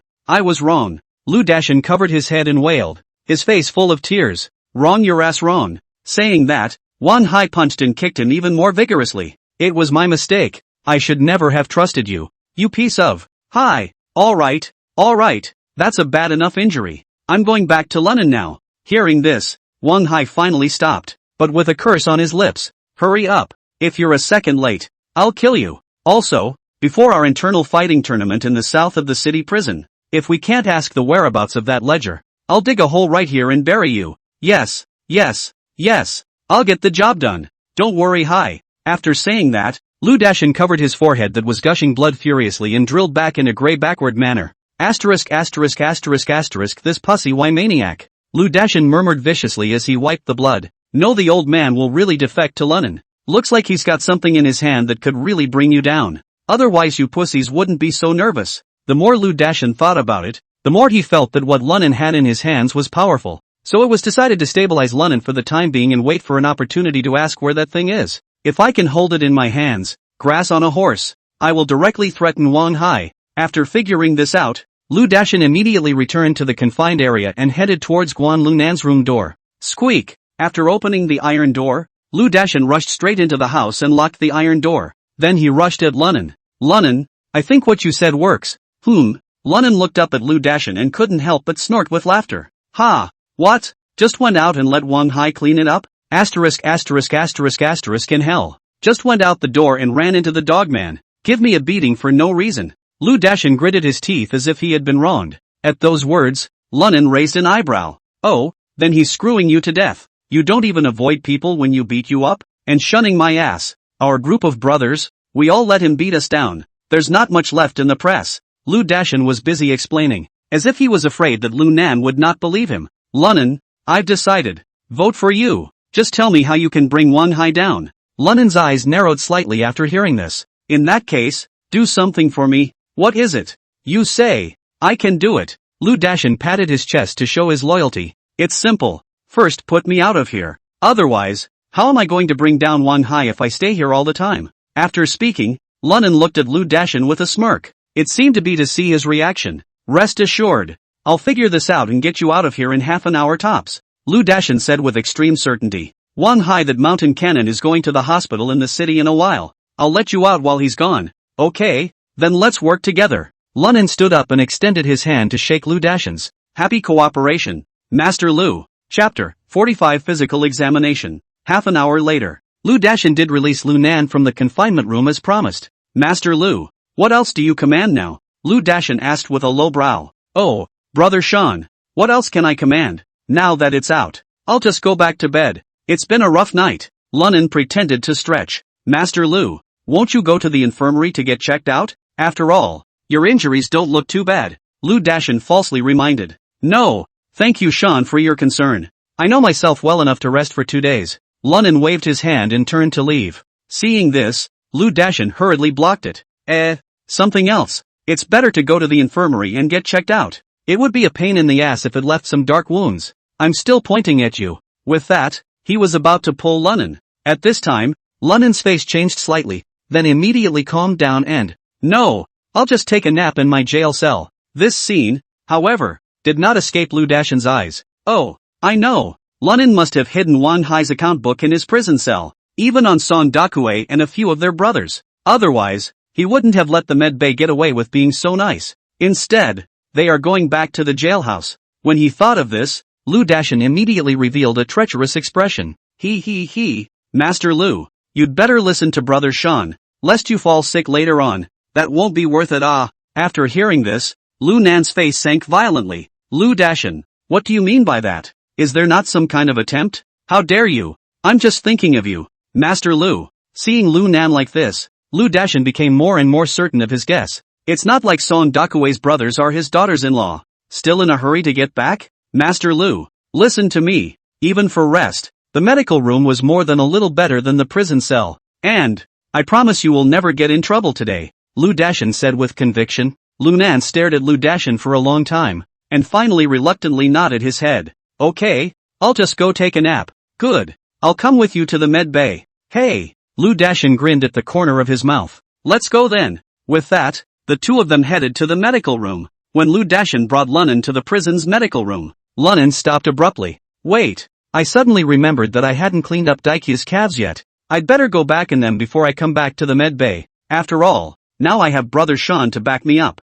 S1: Lu Dashin covered his head and wailed, his face full of tears. Wrong your ass wrong. Saying that, Wan Hai punched and kicked him even more vigorously. It was my mistake. I should never have trusted you. You piece of. Hi. Alright. That's a bad enough injury. I'm going back to London now. Hearing this, Wang Hai finally stopped, but with a curse on his lips. Hurry up. If you're a second late, I'll kill you. Also, before our internal fighting tournament in the south of the city prison, if we can't ask the whereabouts of that ledger, I'll dig a hole right here and bury you. Yes. I'll get the job done. Don't worry, Hai. After saying that, Lu Dashin covered his forehead that was gushing blood furiously and drilled back in a grey backward manner. Asterisk, this pussy why maniac. Lu Dashin murmured viciously as he wiped the blood. No, the old man will really defect to London. Looks like he's got something in his hand that could really bring you down. Otherwise you pussies wouldn't be so nervous. The more Lu Dashin thought about it, the more he felt that what London had in his hands was powerful. So it was decided to stabilize London for the time being and wait for an opportunity to ask where that thing is. If I can hold it in my hands, grass on a horse, I will directly threaten Wang Hai. After figuring this out, Lu Dashin immediately returned to the confined area and headed towards Guan Lunan's room door. Squeak! After opening the iron door, Lu Dashin rushed straight into the house and locked the iron door. Then he rushed at Lunnan. Lunnan, I think what you said works. Lunnan looked up at Lu Dashin and couldn't help but snort with laughter. Ha! What? Just went out and let Wang Hai clean it up? Asterisk in hell. Just went out the door and ran into the dogman. Give me a beating for no reason. Lu Dashin gritted his teeth as if he had been wronged. At those words, Lunnan raised an eyebrow. Oh, then he's screwing you to death. You don't even avoid people when you beat you up? And shunning my ass. Our group of brothers, we all let him beat us down. There's not much left in the press. Lu Dashin was busy explaining, as if he was afraid that Lu Nan would not believe him. Lunnan, I've decided. Vote for you. Just tell me how you can bring Wang Hai down. Lunnan's eyes narrowed slightly after hearing this. In that case, do something for me. What is it? You say. I can do it. Lu Dashin patted his chest to show his loyalty. It's simple. First put me out of here. Otherwise, how am I going to bring down Wang Hai if I stay here all the time? After speaking, Lunnan looked at Lu Dashin with a smirk. It seemed to be to see his reaction. Rest assured. I'll figure this out and get you out of here in half an hour tops. Lu Dashin said with extreme certainty. Wang Hai, that mountain cannon, is going to the hospital in the city in a while. I'll let you out while he's gone. Okay, then let's work together. Lunnan stood up and extended his hand to shake Lu Dashin's. Happy cooperation, Master Lu. Chapter 45 Physical Examination. Half an hour later, Lu Dashin did release Lu Nan from the confinement room as promised. Master Lu, what else do you command now? Lu Dashin asked with a low brow. Oh, Brother Shan, what else can I command? Now that it's out, I'll just go back to bed. It's been a rough night. Lunnan pretended to stretch. Master Lu, won't you go to the infirmary to get checked out? After all, your injuries don't look too bad. Lu Dashin falsely reminded. No, thank you Shan for your concern. I know myself well enough to rest for 2 days. Lunnan waved his hand and turned to leave. Seeing this, Lu Dashin hurriedly blocked it. Something else. It's better to go to the infirmary and get checked out. It would be a pain in the ass if it left some dark wounds. I'm still pointing at you. With that, he was about to pull Lunnan. At this time, Lunnan's face changed slightly, then immediately calmed down and, no, I'll just take a nap in my jail cell. This scene, however, did not escape Lu Dashin's eyes. Oh, I know. Lunnan must have hidden Wang Hai's account book in his prison cell, even on Son Dakue and a few of their brothers. Otherwise, he wouldn't have let the med bay get away with being so nice. Instead, they are going back to the jailhouse. When he thought of this, Lu Dashin immediately revealed a treacherous expression. Master Lu, you'd better listen to Brother Shan, lest you fall sick later on. That won't be worth it. After hearing this, Lu Nan's face sank violently. Lu Dashin, what do you mean by that? Is there not some kind of attempt? How dare you? I'm just thinking of you, Master Lu. Seeing Lu Nan like this, Lu Dashin became more and more certain of his guess. It's not like Son Dakue's brothers are his daughters-in-law. Still in a hurry to get back? Master Lu, listen to me. Even for rest, the medical room was more than a little better than the prison cell. And, I promise you will never get in trouble today, Lu Dashin said with conviction. Lu Nan stared at Lu Dashin for a long time, and finally reluctantly nodded his head. Okay, I'll just go take a nap. Good. I'll come with you to the med bay. Hey, Lu Dashin grinned at the corner of his mouth. Let's go then. With that, the two of them headed to the medical room. when Lu Dashan brought Lunan to the prison's medical room. Lunan stopped abruptly. Wait. I suddenly remembered that I hadn't cleaned up Daikyu's calves yet. I'd better go back in them before I come back to the med bay. After all, now I have brother Sean to back me up.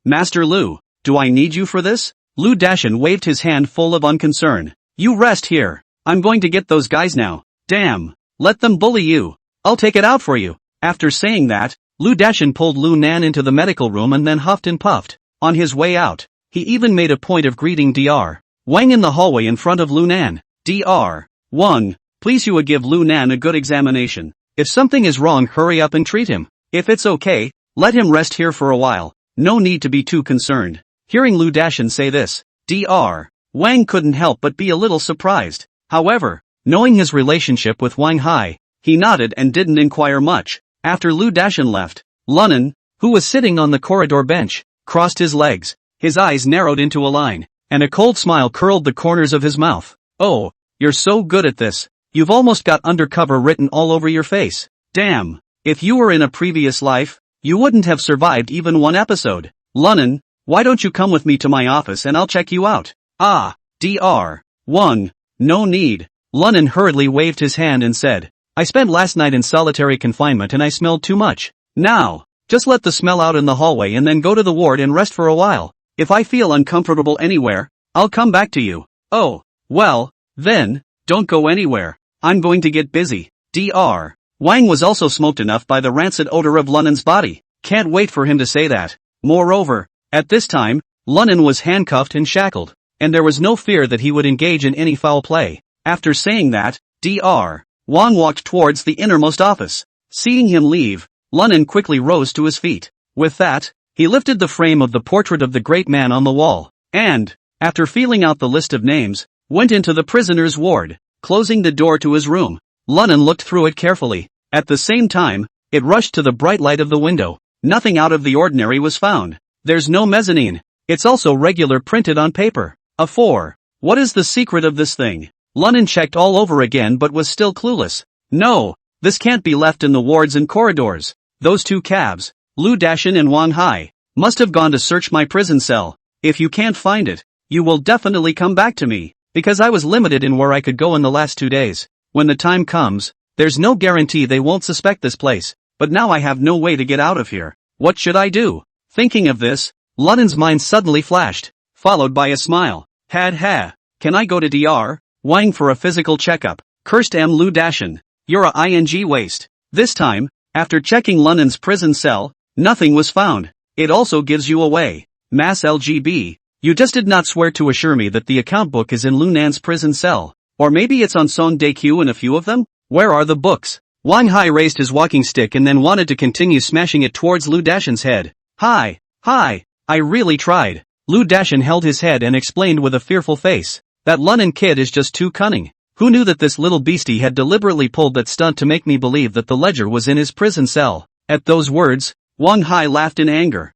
S1: Master Lu, do I need you for this? Lu Dashan waved his hand full of unconcern. You rest here. I'm going to get those guys now. Damn. Let them bully you. I'll take it out for you. After saying that, Lu Dashan pulled Lu Nan into the medical room and then huffed and puffed. On his way out, he even made a point of greeting Dr. Wang in the hallway in front of Lu Nan. Dr. Wang, please you give Lu Nan a good examination. If something is wrong, hurry up and treat him. If it's okay, let him rest here for a while. No need to be too concerned. Hearing Lu Dashan say this, Dr. Wang couldn't help but be a little surprised. However, knowing his relationship with Wang Hai, he nodded and didn't inquire much. After Lu Dashan left, Lunan, who was sitting on the corridor bench, crossed his legs, his eyes narrowed into a line, and a cold smile curled the corners of his mouth. Oh, you're so good at this. You've almost got undercover written all over your face. Damn, if you were in a previous life, you wouldn't have survived even one episode. Lunan, why don't you come with me to my office and I'll check you out? Ah, Dr. Wang, no need. Lunan hurriedly waved his hand and said, I spent last night in solitary confinement and I smelled too much. Now, just let the smell out in the hallway and then go to the ward and rest for a while. If I feel uncomfortable anywhere, I'll come back to you. Oh, well, then, don't go anywhere. I'm going to get busy. Dr. Wang was also smoked enough by the rancid odor of Lunan's body. Can't wait for him to say that. Moreover, at this time, Lunan was handcuffed and shackled, and there was no fear that he would engage in any foul play. After saying that, Dr. Wang walked towards the innermost office. Seeing him leave, Lunan quickly rose to his feet. With that, he lifted the frame of the portrait of the great man on the wall, and, after feeling out the list of names, went into the prisoner's ward. Closing the door to his room, Lunan looked through it carefully. At the same time, it rushed to the bright light of the window. Nothing out of the ordinary was found. There's no mezzanine. It's also regular printed on paper. A 4. What is the secret of this thing? Lunan checked all over again but was still clueless. No, this can't be left in the wards and corridors. Those two cabs, Lu Dashan and Wang Hai, must have gone to search my prison cell. If you can't find it, you will definitely come back to me, because I was limited in where I could go in the last 2 days. When the time comes, there's no guarantee they won't suspect this place, but now I have no way to get out of here. What should I do? Thinking of this, Lunan's mind suddenly flashed, followed by a smile. Can I go to Dr. Wang for a physical checkup? Cursed Lu Dashan. You're a ing waste. This time, after checking Lunan's prison cell, nothing was found. It also gives you away. Mass LGB. You just did not swear to assure me that the account book is in Lunan's prison cell. Or maybe it's on Song Daekyu in a few of them? Where are the books? Wang Hai raised his walking stick and then wanted to continue smashing it towards Lu Dashan's head. Hi, I really tried. Lu Dashan held his head and explained with a fearful face. That Lunan kid is just too cunning. Who knew that this little beastie had deliberately pulled that stunt to make me believe that the ledger was in his prison cell? At those words, Wang Hai laughed in anger.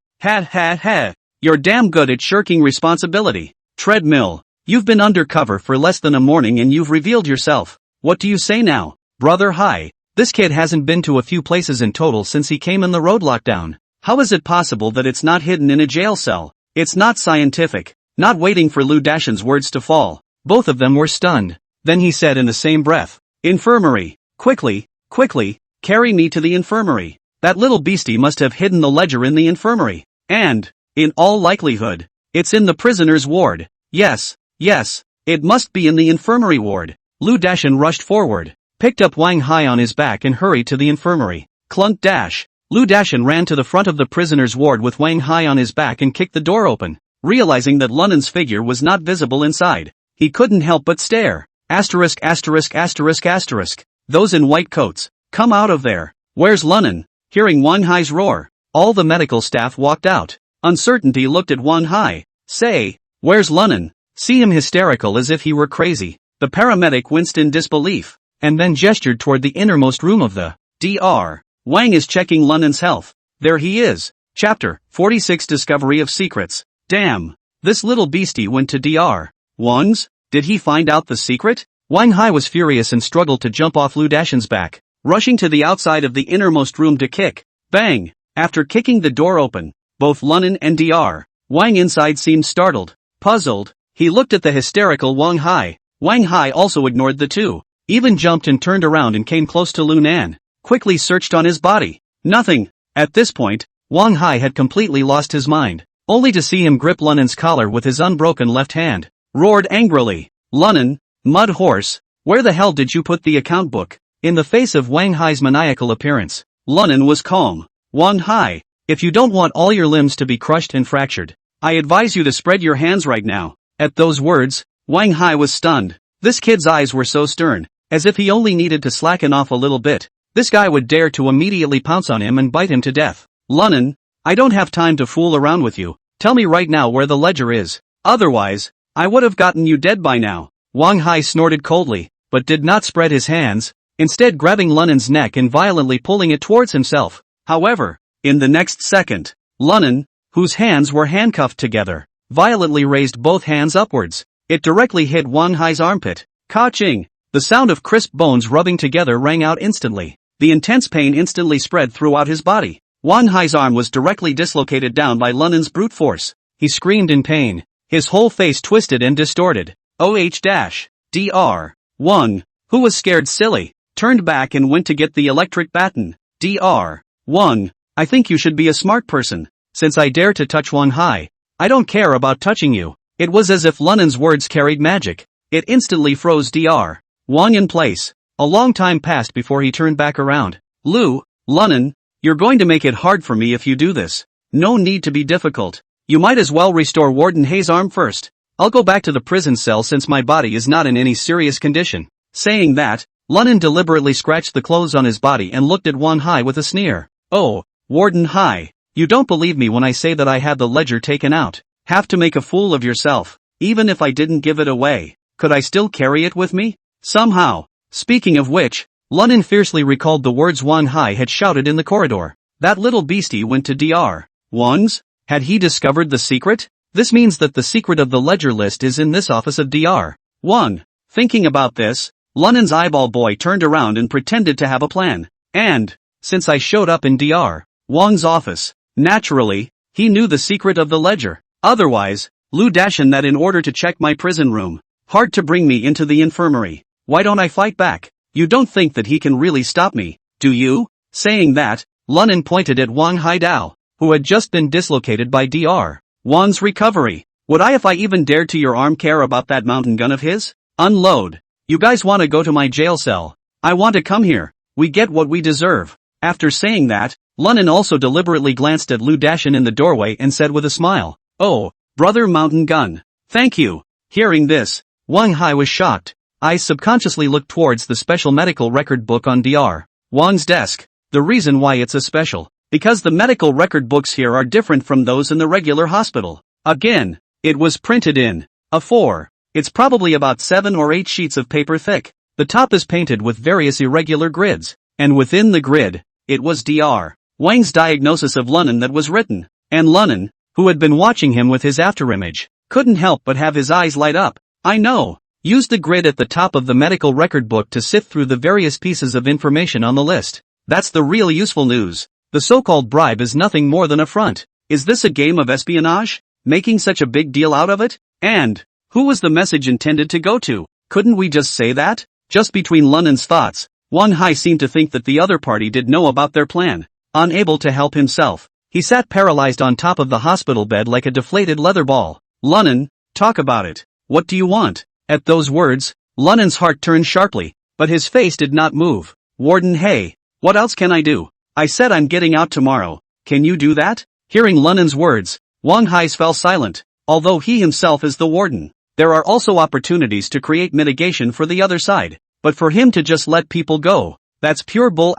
S1: You're damn good at shirking responsibility. Treadmill. You've been undercover for less than a morning and you've revealed yourself. What do you say now? Brother Hai, this kid hasn't been to a few places in total since he came in the road lockdown. How is it possible that it's not hidden in a jail cell? It's not scientific. Not waiting for Lu Dashan's words to fall, both of them were stunned. Then he said in the same breath, Infirmary. Quickly, carry me to the infirmary. That little beastie must have hidden the ledger in the infirmary. And, in all likelihood, it's in the prisoner's ward. Yes, it must be in the infirmary ward. Lu Dashan rushed forward, picked up Wang Hai on his back and hurried to the infirmary. Clunk dash. Lu Dashan ran to the front of the prisoner's ward with Wang Hai on his back and kicked the door open. Realizing that Lunan's figure was not visible inside, he couldn't help but stare. Asterisk. Those in white coats, come out of there. Where's Lunan? Hearing Wang Hai's roar, all the medical staff walked out. Uncertainty looked at Wang Hai. Say, where's Lunan? See him hysterical as if he were crazy. The paramedic winced in disbelief, and then gestured toward the innermost room of the Dr. Wang is checking Lunan's health. There he is. Chapter 46 Discovery of Secrets. Damn, this little beastie went to Dr. Wang's? Did he find out the secret? Wang Hai was furious and struggled to jump off Lu Dashan's back, rushing to the outside of the innermost room to kick. Bang! After kicking the door open, both Lunan and Dr. Wang inside seemed startled, puzzled. He looked at the hysterical Wang Hai. Wang Hai also ignored the two, even jumped and turned around and came close to Lu Nan, quickly searched on his body. Nothing. At this point, Wang Hai had completely lost his mind, only to see him grip Lunan's collar with his unbroken left hand. Roared angrily, "Lunan, mud horse, where the hell did you put the account book?" In the face of Wang Hai's maniacal appearance, Lunan was calm. "Wang Hai, if you don't want all your limbs to be crushed and fractured, I advise you to spread your hands right now." At those words, Wang Hai was stunned. This kid's eyes were so stern, as if he only needed to slacken off a little bit. This guy would dare to immediately pounce on him and bite him to death. "Lunan, I don't have time to fool around with you. Tell me right now where the ledger is. Otherwise, I would have gotten you dead by now." Wang Hai snorted coldly, but did not spread his hands, instead grabbing Lunan's neck and violently pulling it towards himself. However, in the next second, Lunan, whose hands were handcuffed together, violently raised both hands upwards. It directly hit Wang Hai's armpit. Ka-ching! The sound of crisp bones rubbing together rang out instantly. The intense pain instantly spread throughout his body. Wang Hai's arm was directly dislocated down by Lunan's brute force. He screamed in pain, his whole face twisted and distorted. Dr. Wang, who was scared silly, turned back and went to get the electric baton. Dr. Wang, I think you should be a smart person. Since I dare to touch Wang Hai, I don't care about touching you. It was as if Lunan's words carried magic. It instantly froze Dr. Wang in place. A long time passed before he turned back around. Lunan, you're going to make it hard for me if you do this. No need to be difficult. You might as well restore Warden Hei's arm first. I'll go back to the prison cell since my body is not in any serious condition. Saying that, Lunan deliberately scratched the clothes on his body and looked at Wang Hai with a sneer. "Oh, Warden Hai, you don't believe me when I say that I had the ledger taken out. Have to make a fool of yourself. Even if I didn't give it away, could I still carry it with me? Somehow." Speaking of which, Lunan fiercely recalled the words Wang Hai had shouted in the corridor. That little beastie went to Dr. Wang's? Had he discovered the secret? This means that the secret of the ledger list is in this office of Dr. Wang. Thinking about this, Lunan's eyeball boy turned around and pretended to have a plan. And, since I showed up in Dr. Wang's office, naturally, he knew the secret of the ledger. Otherwise, Lu Dashin that in order to check my prison room. Hard to bring me into the infirmary. Why don't I fight back? You don't think that he can really stop me, do you? Saying that, Lunan pointed at Wang Haidao, who had just been dislocated by Dr. Wang's recovery. Would I if I even dared to your arm care about that mountain gun of his? Unload. You guys want to go to my jail cell? I want to come here. We get what we deserve. After saying that, Lunan also deliberately glanced at Lu Dashin in the doorway and said with a smile, "Oh, brother mountain gun. Thank you." Hearing this, Wang Hai was shocked. Eyes subconsciously looked towards the special medical record book on Dr. Wang's desk. The reason why it's a special, because the medical record books here are different from those in the regular hospital. Again, it was printed in A4. It's probably about 7 or 8 sheets of paper thick. The top is painted with various irregular grids, and within the grid, it was Dr. Wang's diagnosis of Lunan that was written. And Lunan, who had been watching him with his afterimage, couldn't help but have his eyes light up. I know. Use the grid at the top of the medical record book to sift through the various pieces of information on the list. That's the real useful news. The so-called bribe is nothing more than a front. Is this a game of espionage? Making such a big deal out of it? And, who was the message intended to go to? Couldn't we just say that? Just between Lunan's thoughts, Wang Hai seemed to think that the other party did know about their plan. Unable to help himself, he sat paralyzed on top of the hospital bed like a deflated leather ball. Lunan, talk about it. What do you want? At those words, Lunan's heart turned sharply, but his face did not move. Warden Hai, what else can I do? I said I'm getting out tomorrow. Can you do that? Hearing Lunan's words, Wang Hai fell silent. Although he himself is the warden, there are also opportunities to create mitigation for the other side. But for him to just let people go, that's pure bull ********.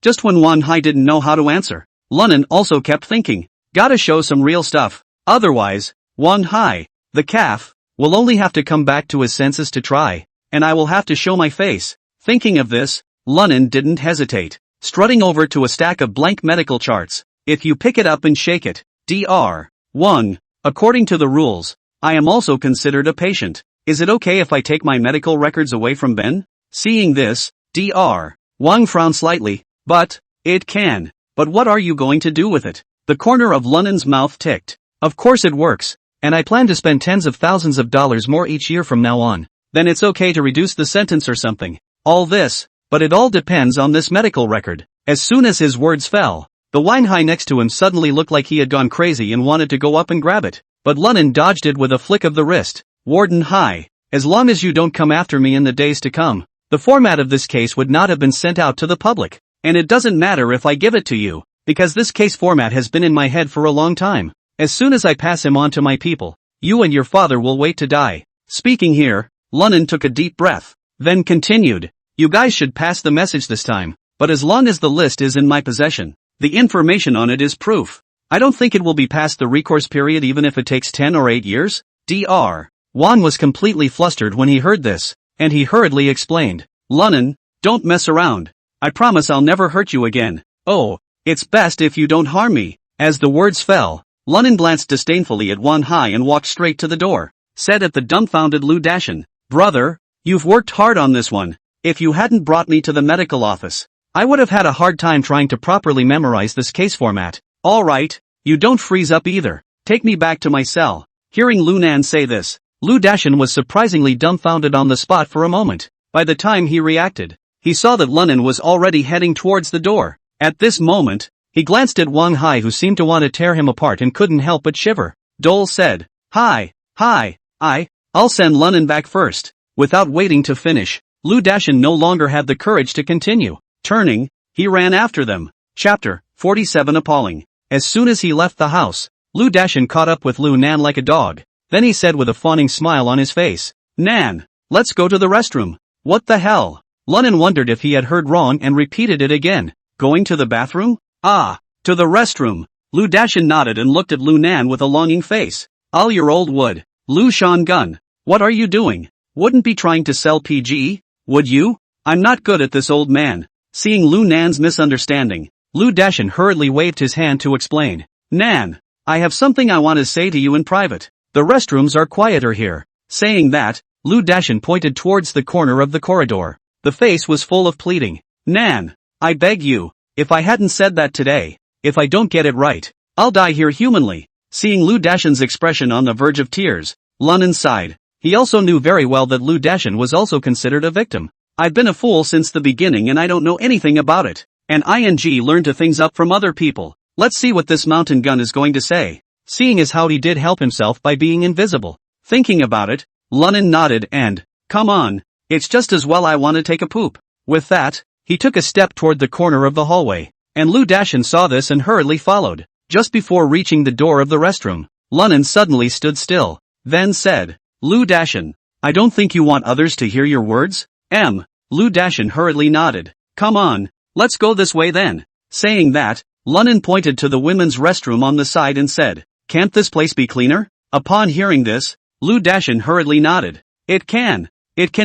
S1: Just when Wang Hai didn't know how to answer, Lunan also kept thinking, gotta show some real stuff. Otherwise, Wang Hai, the calf, will only have to come back to his senses to try, and I will have to show my face. Thinking of this, Lunan didn't hesitate, strutting over to a stack of blank medical charts. If you pick it up and shake it, Dr. Wang, according to the rules, I am also considered a patient. Is it okay if I take my medical records away from Ben? Seeing this, Dr. Wang frowned slightly, but, it can. But what are you going to do with it? The corner of Lunan's mouth ticked. Of course it works, and I plan to spend tens of thousands of dollars more each year from now on. Then it's okay to reduce the sentence or something. All this, but it all depends on this medical record. As soon as his words fell, the wine high next to him suddenly looked like he had gone crazy and wanted to go up and grab it. But Lunan dodged it with a flick of the wrist. Warden High, as long as you don't come after me in the days to come, the format of this case would not have been sent out to the public. And it doesn't matter if I give it to you, because this case format has been in my head for a long time. As soon as I pass him on to my people, you and your father will wait to die. Speaking here, Lunan took a deep breath, then continued, you guys should pass the message this time, but as long as the list is in my possession, the information on it is proof. I don't think it will be past the recourse period even if it takes 10 or 8 years. Dr. Juan was completely flustered when he heard this, and he hurriedly explained, Lunan, don't mess around. I promise I'll never hurt you again. Oh, it's best if you don't harm me. As the words fell, Lunan glanced disdainfully at Juan Hai and walked straight to the door. Said at the dumbfounded Lu Dashin, brother, you've worked hard on this one. If you hadn't brought me to the medical office, I would have had a hard time trying to properly memorize this case format. Alright, you don't freeze up either. Take me back to my cell. Hearing Lunan say this, Lu Dashin was surprisingly dumbfounded on the spot for a moment. By the time he reacted, he saw that Lunan was already heading towards the door. At this moment, he glanced at Wang Hai who seemed to want to tear him apart and couldn't help but shiver. Dole said, Hi, I'll send Lunan back first. Without waiting to finish, Lu Dashin no longer had the courage to continue. Turning, he ran after them. Chapter 47 Appalling. As soon as he left the house, Lu Dashin caught up with Lu Nan like a dog. Then he said with a fawning smile on his face, Nan, let's go to the restroom. What the hell? Lunan wondered if he had heard wrong and repeated it again. Going to the bathroom? Ah, to the restroom. Lu Dashin nodded and looked at Lu Nan with a longing face. All your old wood. Lu Shan Gun. What are you doing? Wouldn't be trying to sell PG, would you? I'm not good at this, old man. Seeing Lu Nan's misunderstanding, Lu Dashin hurriedly waved his hand to explain. Nan, I have something I want to say to you in private. The restrooms are quieter here. Saying that, Lu Dashin pointed towards the corner of the corridor. The face was full of pleading. Nan, I beg you, if I hadn't said that today, if I don't get it right, I'll die here humanly. Seeing Lu Dashin's expression on the verge of tears, Lunan sighed. He also knew very well that Lu Dashin was also considered a victim. I've been a fool since the beginning and I don't know anything about it. And ING learned to things up from other people. Let's see what this mountain gun is going to say. Seeing as how he did help himself by being invisible. Thinking about it, Lunan nodded and, come on, it's just as well I want to take a poop. With that, he took a step toward the corner of the hallway. And Lu Dashin saw this and hurriedly followed. Just before reaching the door of the restroom, Lunan suddenly stood still. Then said, Lu Dashin, I don't think you want others to hear your words? Lu Dashin hurriedly nodded. Come on, let's go this way then. Saying that, Lunan pointed to the women's restroom on the side and said, can't this place be cleaner? Upon hearing this, Lu Dashin hurriedly nodded. It can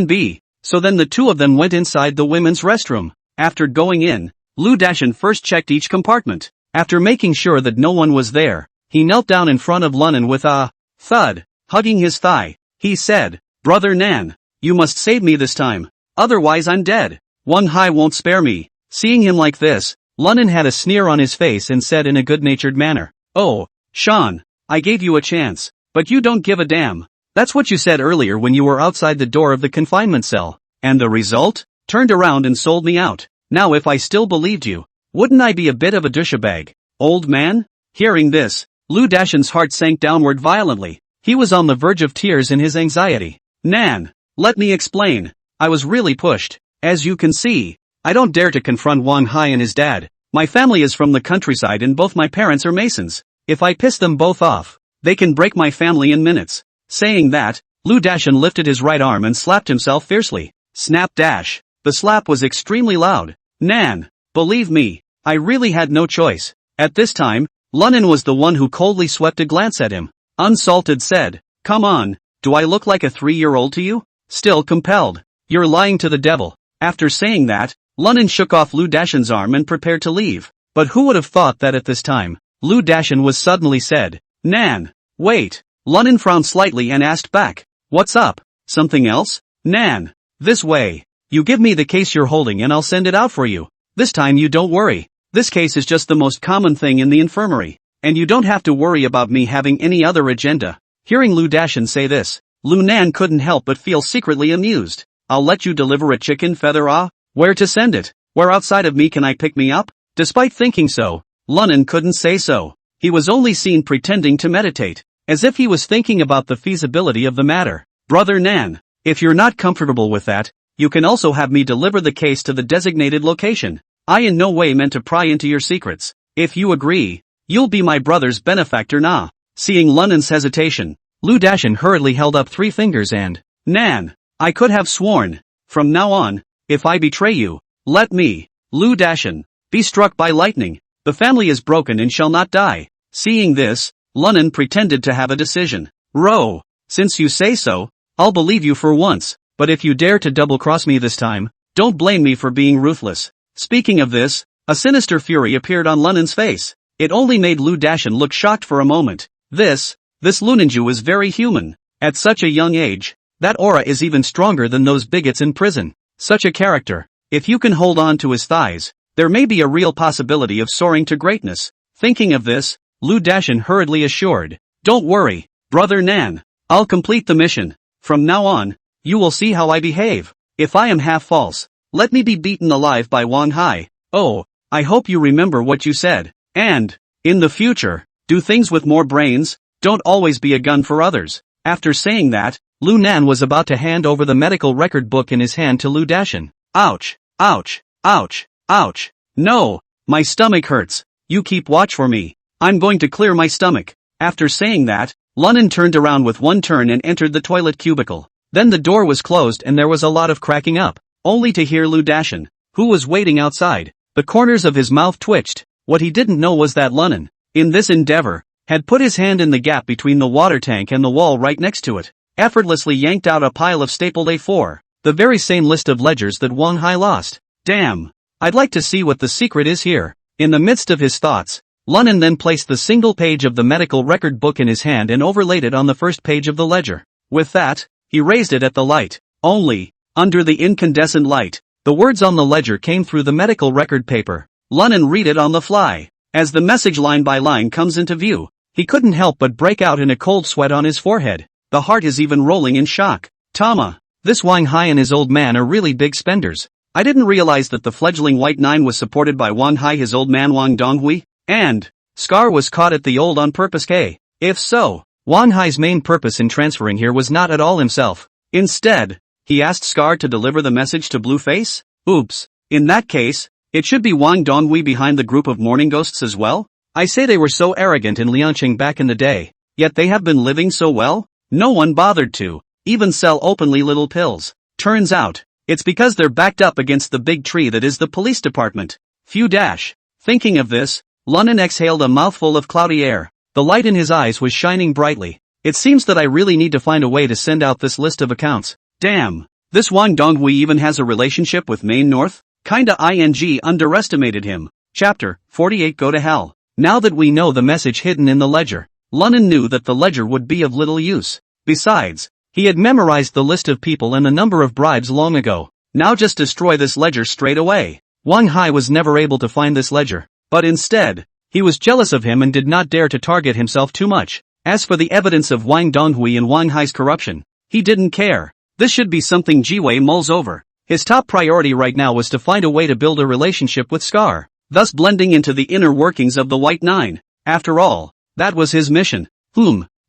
S1: be. So then the two of them went inside the women's restroom. After going in, Lu Dashin first checked each compartment. After making sure that no one was there, he knelt down in front of Lunan with a thud, hugging his thigh. He said, Brother Nan, you must save me this time. Otherwise I'm dead. Wang Hai won't spare me. Seeing him like this, Lunan had a sneer on his face and said in a good-natured manner, Oh, Sean, I gave you a chance, but you don't give a damn. That's what you said earlier when you were outside the door of the confinement cell. And the result? Turned around and sold me out. Now if I still believed you, wouldn't I be a bit of a douchebag, old man? Hearing this, Lu Dashin's heart sank downward violently. He was on the verge of tears in his anxiety. Nan, let me explain. I was really pushed. As you can see, I don't dare to confront Wang Hai and his dad. My family is from the countryside and both my parents are masons. If I piss them both off, they can break my family in minutes. Saying that, Lu Dashin lifted his right arm and slapped himself fiercely. Snap dash. The slap was extremely loud. Nan, believe me, I really had no choice. At this time, Lunan was the one who coldly swept a glance at him. Unsalted said, Come on, do I look like a 3-year-old to you? Still compelled. You're lying to the devil. After saying that, Lunan shook off Lu Dashin's arm and prepared to leave. But who would have thought that at this time, Lu Dashin was suddenly said, Nan, wait. Lunan frowned slightly and asked back, What's up? Something else? Nan, this way. You give me the case you're holding and I'll send it out for you. This time you don't worry. This case is just the most common thing in the infirmary. and you don't have to worry about me having any other agenda. Hearing Lu Dashan say this, Lu Nan couldn't help but feel secretly amused. I'll let you deliver a chicken feather Where to send it? Where outside of me can I pick me up? Despite thinking so, Lunan couldn't say so. He was only seen pretending to meditate, as if he was thinking about the feasibility of the matter. Brother Nan, if you're not comfortable with that, you can also have me deliver the case to the designated location. I in no way meant to pry into your secrets. If you agree, you'll be my brother's benefactor now. Seeing Lunan's hesitation, Lu Dashan hurriedly held up 3 fingers and, Nan, I could have sworn, from now on, if I betray you, let me, Lu Dashan, be struck by lightning. The family is broken and shall not die. Seeing this, Lunan pretended to have a decision. Ro, since you say so, I'll believe you for once, but if you dare to double-cross me this time, don't blame me for being ruthless. Speaking of this, a sinister fury appeared on Lunan's face. It only made Lu Dashan look shocked for a moment. This Lunanju is very human. At such a young age, that aura is even stronger than those bigots in prison. Such a character, if you can hold on to his thighs, there may be a real possibility of soaring to greatness. Thinking of this, Lu Dashan hurriedly assured, don't worry, Brother Nan, I'll complete the mission. From now on, you will see how I behave. If I am half false, let me be beaten alive by Wang Hai. Oh, I hope you remember what you said. And, in the future, do things with more brains, don't always be a gun for others. After saying that, Lu Nan was about to hand over the medical record book in his hand to Lu Dashan. Ouch, ouch, ouch, ouch. No, my stomach hurts. You keep watch for me. I'm going to clear my stomach. After saying that, Lunan turned around with one turn and entered the toilet cubicle. Then the door was closed and there was a lot of cracking up, only to hear Lu Dashan, who was waiting outside. The corners of his mouth twitched. What he didn't know was that Lunan, in this endeavor, had put his hand in the gap between the water tank and the wall right next to it, effortlessly yanked out a pile of stapled A4, the very same list of ledgers that Wang Hai lost. Damn! I'd like to see what the secret is here. In the midst of his thoughts, Lunan then placed the single page of the medical record book in his hand and overlaid it on the first page of the ledger. With that, he raised it at the light. Only, under the incandescent light, the words on the ledger came through the medical record paper. Lunan read it on the fly. As the message line by line comes into view, he couldn't help but break out in a cold sweat on his forehead. The heart is even rolling in shock. Tama, this Wang Hai and his old man are really big spenders. I didn't realize that the fledgling White Nine was supported by Wang Hai, his old man Wang Donghui, and Scar was caught at the old on purpose K. If so, Wang Hai's main purpose in transferring here was not at all himself. Instead, he asked Scar to deliver the message to Blueface? Oops. In that case, it should be Wang Donghui behind the group of mourning ghosts as well? I say they were so arrogant in Lianqing back in the day, yet they have been living so well? No one bothered to even sell openly little pills. Turns out, it's because they're backed up against the big tree that is the police department. Thinking of this, Lunan exhaled a mouthful of cloudy air. The light in his eyes was shining brightly. It seems that I really need to find a way to send out this list of accounts. Damn, this Wang Donghui even has a relationship with Main North? Kinda ing underestimated him. Chapter 48 Go to Hell. Now that we know the message hidden in the ledger, Lunan knew that the ledger would be of little use. Besides, he had memorized the list of people and the number of bribes long ago. Now just destroy this ledger straight away. Wang Hai was never able to find this ledger, but instead, he was jealous of him and did not dare to target himself too much. As for the evidence of Wang Donghui and Wang Hai's corruption, he didn't care. This should be something Jiwei mulls over. His top priority right now was to find a way to build a relationship with Scar, thus blending into the inner workings of the White Nine. After all, that was his mission.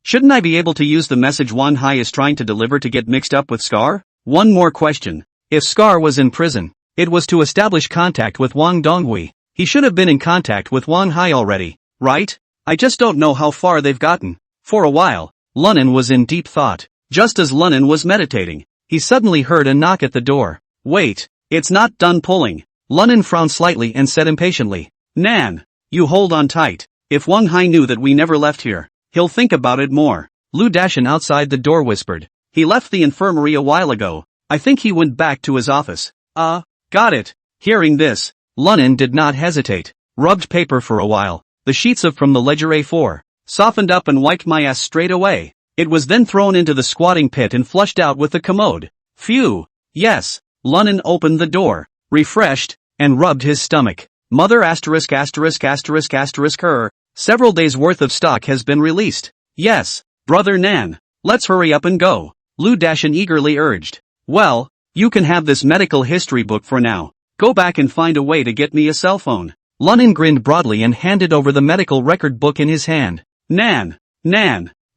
S1: Shouldn't I be able to use the message Wang Hai is trying to deliver to get mixed up with Scar? One more question. If Scar was in prison, it was to establish contact with Wang Donghui. He should have been in contact with Wang Hai already, right? I just don't know how far they've gotten. For a while, Lunan was in deep thought. Just as Lunan was meditating, he suddenly heard a knock at the door. Wait, it's not done pulling. Lunan frowned slightly and said impatiently, Nan, you hold on tight. If Wang Hai knew that we never left here, he'll think about it more. Lu Dashan outside the door whispered. He left the infirmary a while ago. I think he went back to his office. Got it. Hearing this, Lunan did not hesitate. Rubbed paper for a while. The sheets from the ledger A4 softened up and wiped my ass straight away. It was then thrown into the squatting pit and flushed out with the commode. Phew. Yes. Lunan opened the door, refreshed, and rubbed his stomach. Mother *********. Several days worth of stock has been released. Yes, brother Nan. Let's hurry up and go, Lu Dashan eagerly urged. Well, you can have this medical history book for now. Go back and find a way to get me a cell phone. Lunan grinned broadly and handed over the medical record book in his hand. Nan,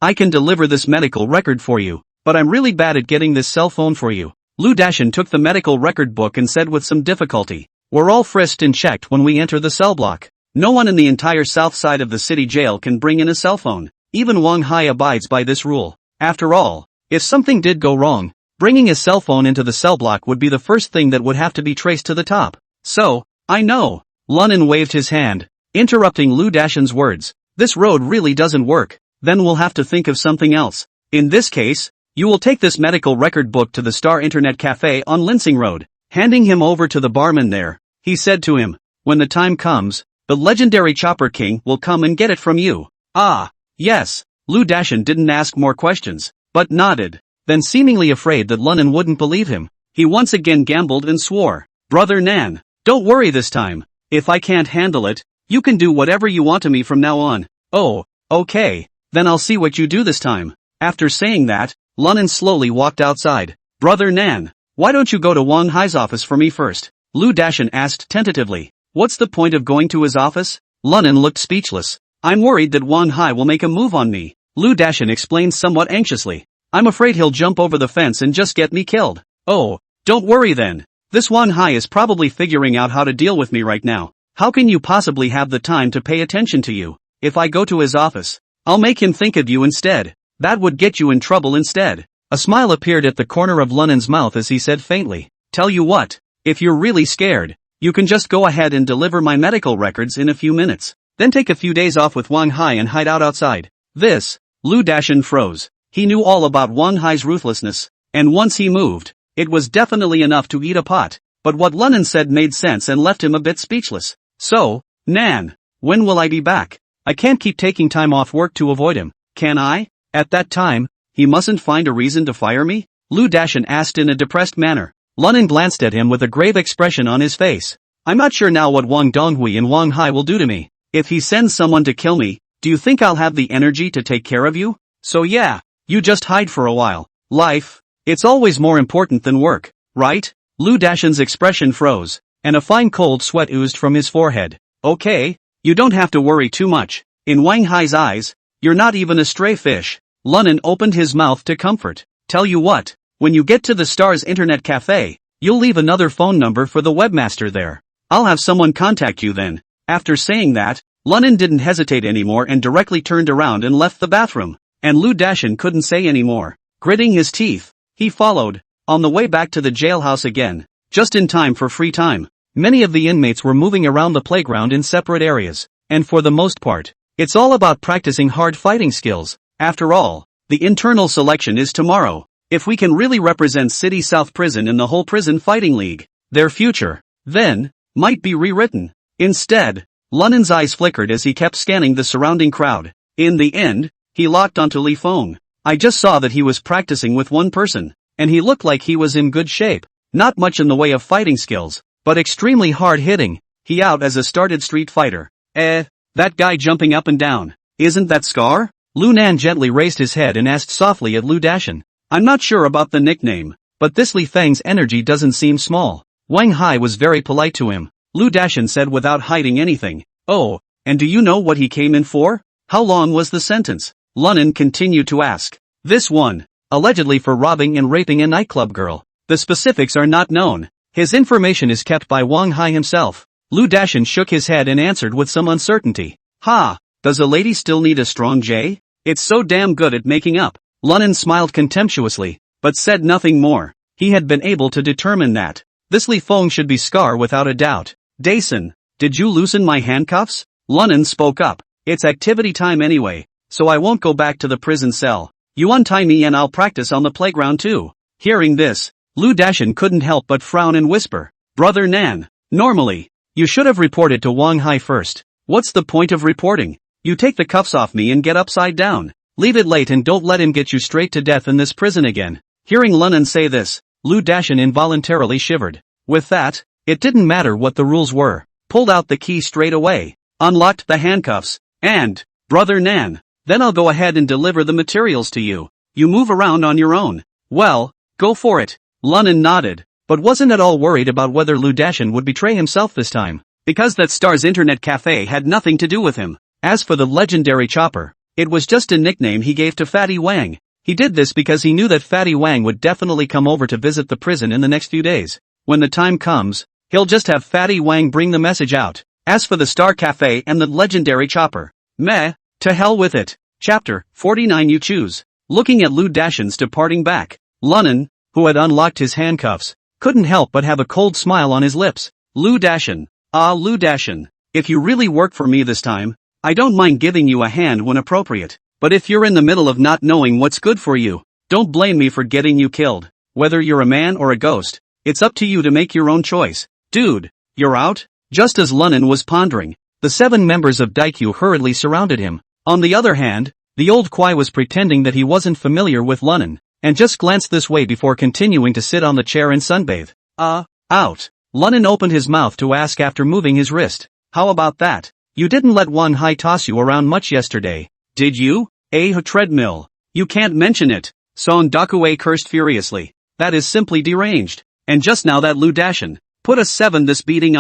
S1: I can deliver this medical record for you, but I'm really bad at getting this cell phone for you. Lu Dashan took the medical record book and said with some difficulty, we're all frisked and checked when we enter the cell block. No one in the entire south side of the city jail can bring in a cell phone. Even Wang Hai abides by this rule. After all, if something did go wrong, bringing a cell phone into the cell block would be the first thing that would have to be traced to the top. So, I know. Lunan waved his hand, interrupting Lu Dashan's words. This road really doesn't work. Then we'll have to think of something else. In this case, you will take this medical record book to the Star Internet Cafe on Linsing Road. Handing him over to the barman there, he said to him, when the time comes, the legendary Chopper King will come and get it from you. Ah, yes. Lu Dashan didn't ask more questions, but nodded. Then seemingly afraid that Lunan wouldn't believe him, he once again gambled and swore, brother Nan, don't worry this time. If I can't handle it, you can do whatever you want to me from now on. Oh, okay, then I'll see what you do this time. After saying that, Lunan slowly walked outside. Brother Nan, why don't you go to Wang Hai's office for me first? Lu Dashan asked tentatively. What's the point of going to his office? Lunan looked speechless. I'm worried that Wang Hai will make a move on me. Lu Dashan explained somewhat anxiously. I'm afraid he'll jump over the fence and just get me killed. Oh, don't worry then. This Wang Hai is probably figuring out how to deal with me right now. How can you possibly have the time to pay attention to you? If I go to his office, I'll make him think of you instead. That would get you in trouble instead. A smile appeared at the corner of Lunan's mouth as he said faintly, tell you what, if you're really scared, you can just go ahead and deliver my medical records in a few minutes. Then take a few days off with Wang Hai and hide out outside. This, Lu Dashan froze. He knew all about Wang Hai's ruthlessness, and once he moved, it was definitely enough to eat a pot. But what Lunan said made sense and left him a bit speechless. So, Nan, when will I be back? I can't keep taking time off work to avoid him, can I? At that time, he mustn't find a reason to fire me? Lu Dashan asked in a depressed manner. Lunan glanced at him with a grave expression on his face. I'm not sure now what Wang Donghui and Wang Hai will do to me. If he sends someone to kill me, do you think I'll have the energy to take care of you? So yeah, you just hide for a while. Life, it's always more important than work, right? Lu Dashan's expression froze, and a fine cold sweat oozed from his forehead. Okay, you don't have to worry too much. In Wang Hai's eyes, you're not even a stray fish. Lunan opened his mouth to comfort. Tell you what, when you get to the Star's Internet Cafe, you'll leave another phone number for the webmaster there. I'll have someone contact you then. After saying that, Lunan didn't hesitate anymore and directly turned around and left the bathroom. And Lu Dashan couldn't say any more. Gritting his teeth, he followed, on the way back to the jailhouse again, just in time for free time. Many of the inmates were moving around the playground in separate areas, and for the most part, it's all about practicing hard fighting skills. After all, the internal selection is tomorrow. If we can really represent City South Prison in the whole prison fighting league, their future, then, might be rewritten. Instead, Lunan's eyes flickered as he kept scanning the surrounding crowd. In the end, he locked onto Li Feng. I just saw that he was practicing with one person, and he looked like he was in good shape. Not much in the way of fighting skills, but extremely hard-hitting. He out as a started street fighter. That guy jumping up and down, isn't that Scar? Lunan gently raised his head and asked softly at Lu Dashan. I'm not sure about the nickname, but this Li Feng's energy doesn't seem small. Wang Hai was very polite to him. Lu Dashan said without hiding anything. Oh, and do you know what he came in for? How long was the sentence? Lunan continued to ask. This one, allegedly for robbing and raping a nightclub girl. The specifics are not known. His information is kept by Wang Hai himself. Lu Dashan shook his head and answered with some uncertainty. Ha, does a lady still need a strong J? It's so damn good at making up. Lunan smiled contemptuously, but said nothing more. He had been able to determine that this Li Feng should be Scar without a doubt. Dason, did you loosen my handcuffs? Lunan spoke up. It's activity time anyway, so I won't go back to the prison cell. You untie me and I'll practice on the playground too. Hearing this, Lu Dashan couldn't help but frown and whisper. Brother Nan, normally, you should have reported to Wang Hai first. What's the point of reporting? You take the cuffs off me and get upside down. Leave it late and don't let him get you straight to death in this prison again. Hearing Lunan say this, Lu Dashan involuntarily shivered. With that, it didn't matter what the rules were. Pulled out the key straight away, unlocked the handcuffs, And, Brother Nan, then I'll go ahead and deliver the materials to you. You move around on your own. Well, go for it. Lunnan nodded, but wasn't at all worried about whether Ludashin would betray himself this time, because that Star's internet cafe had nothing to do with him. As for the legendary chopper, it was just a nickname he gave to Fatty Wang. He did this because he knew that Fatty Wang would definitely come over to visit the prison in the next few days. When the time comes, he'll just have Fatty Wang bring the message out. As for the Star Cafe and the legendary chopper, meh, to hell with it. Chapter 49 You choose. Looking at Ludashin's departing back, Lunnan, who had unlocked his handcuffs, couldn't help but have a cold smile on his lips. Ludashin. Ah, Ludashin. If you really work for me this time, I don't mind giving you a hand when appropriate. But if you're in the middle of not knowing what's good for you, don't blame me for getting you killed. Whether you're a man or a ghost, it's up to you to make your own choice. Dude, you're out? Just as Lunnan was pondering, the 7 members of Daikyu hurriedly surrounded him. On the other hand, the old Kwai was pretending that he wasn't familiar with Lunnan, and just glanced this way before continuing to sit on the chair and sunbathe. Out. Lunnan opened his mouth to ask after moving his wrist. How about that? You didn't let Wan Hai toss you around much yesterday, did you? Treadmill. You can't mention it. Son Dakue cursed furiously. That is simply deranged. And just now that Ludashin put us 7 this beating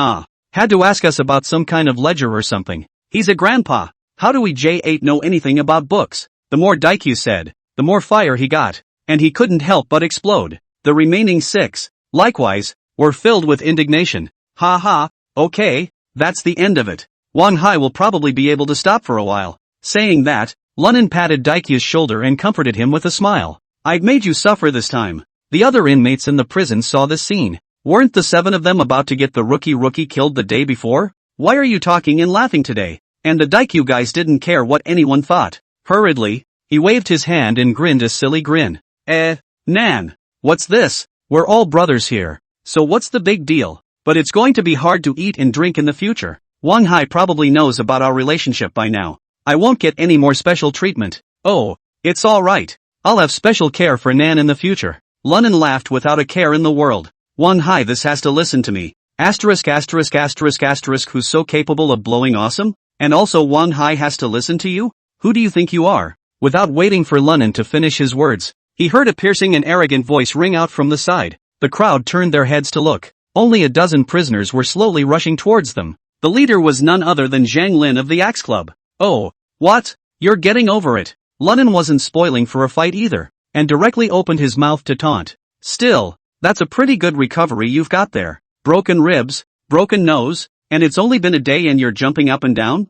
S1: had to ask us about some kind of ledger or something. He's a grandpa. How do we J8 know anything about books? The more Daikyu said, the more fire he got, and he couldn't help but explode. The remaining 6, likewise, were filled with indignation. Ha ha, okay, that's the end of it. Wan Hai will probably be able to stop for a while. Saying that, Lunnan patted Daikyu's shoulder and comforted him with a smile. I've made you suffer this time. The other inmates in the prison saw this scene. Weren't the 7 of them about to get the rookie killed the day before? Why are you talking and laughing today? And the Daikyu guys didn't care what anyone thought. Hurriedly, he waved his hand and grinned a silly grin. Nan. What's this? We're all brothers here. So what's the big deal? But it's going to be hard to eat and drink in the future. Wang Hai probably knows about our relationship by now. I won't get any more special treatment. Oh, it's alright. I'll have special care for Nan in the future. Lunnan laughed without a care in the world. Wang Hai this has to listen to me. Who's so capable of blowing awesome? And also Wang Hai has to listen to you? Who do you think you are? Without waiting for Lunnan to finish his words, he heard a piercing and arrogant voice ring out from the side. The crowd turned their heads to look. Only a dozen prisoners were slowly rushing towards them. The leader was none other than Zhang Lin of the Axe Club. Oh, what? You're getting over it. Lunnan wasn't spoiling for a fight either, and directly opened his mouth to taunt. Still, that's a pretty good recovery you've got there. Broken ribs, broken nose, and it's only been a day and you're jumping up and down?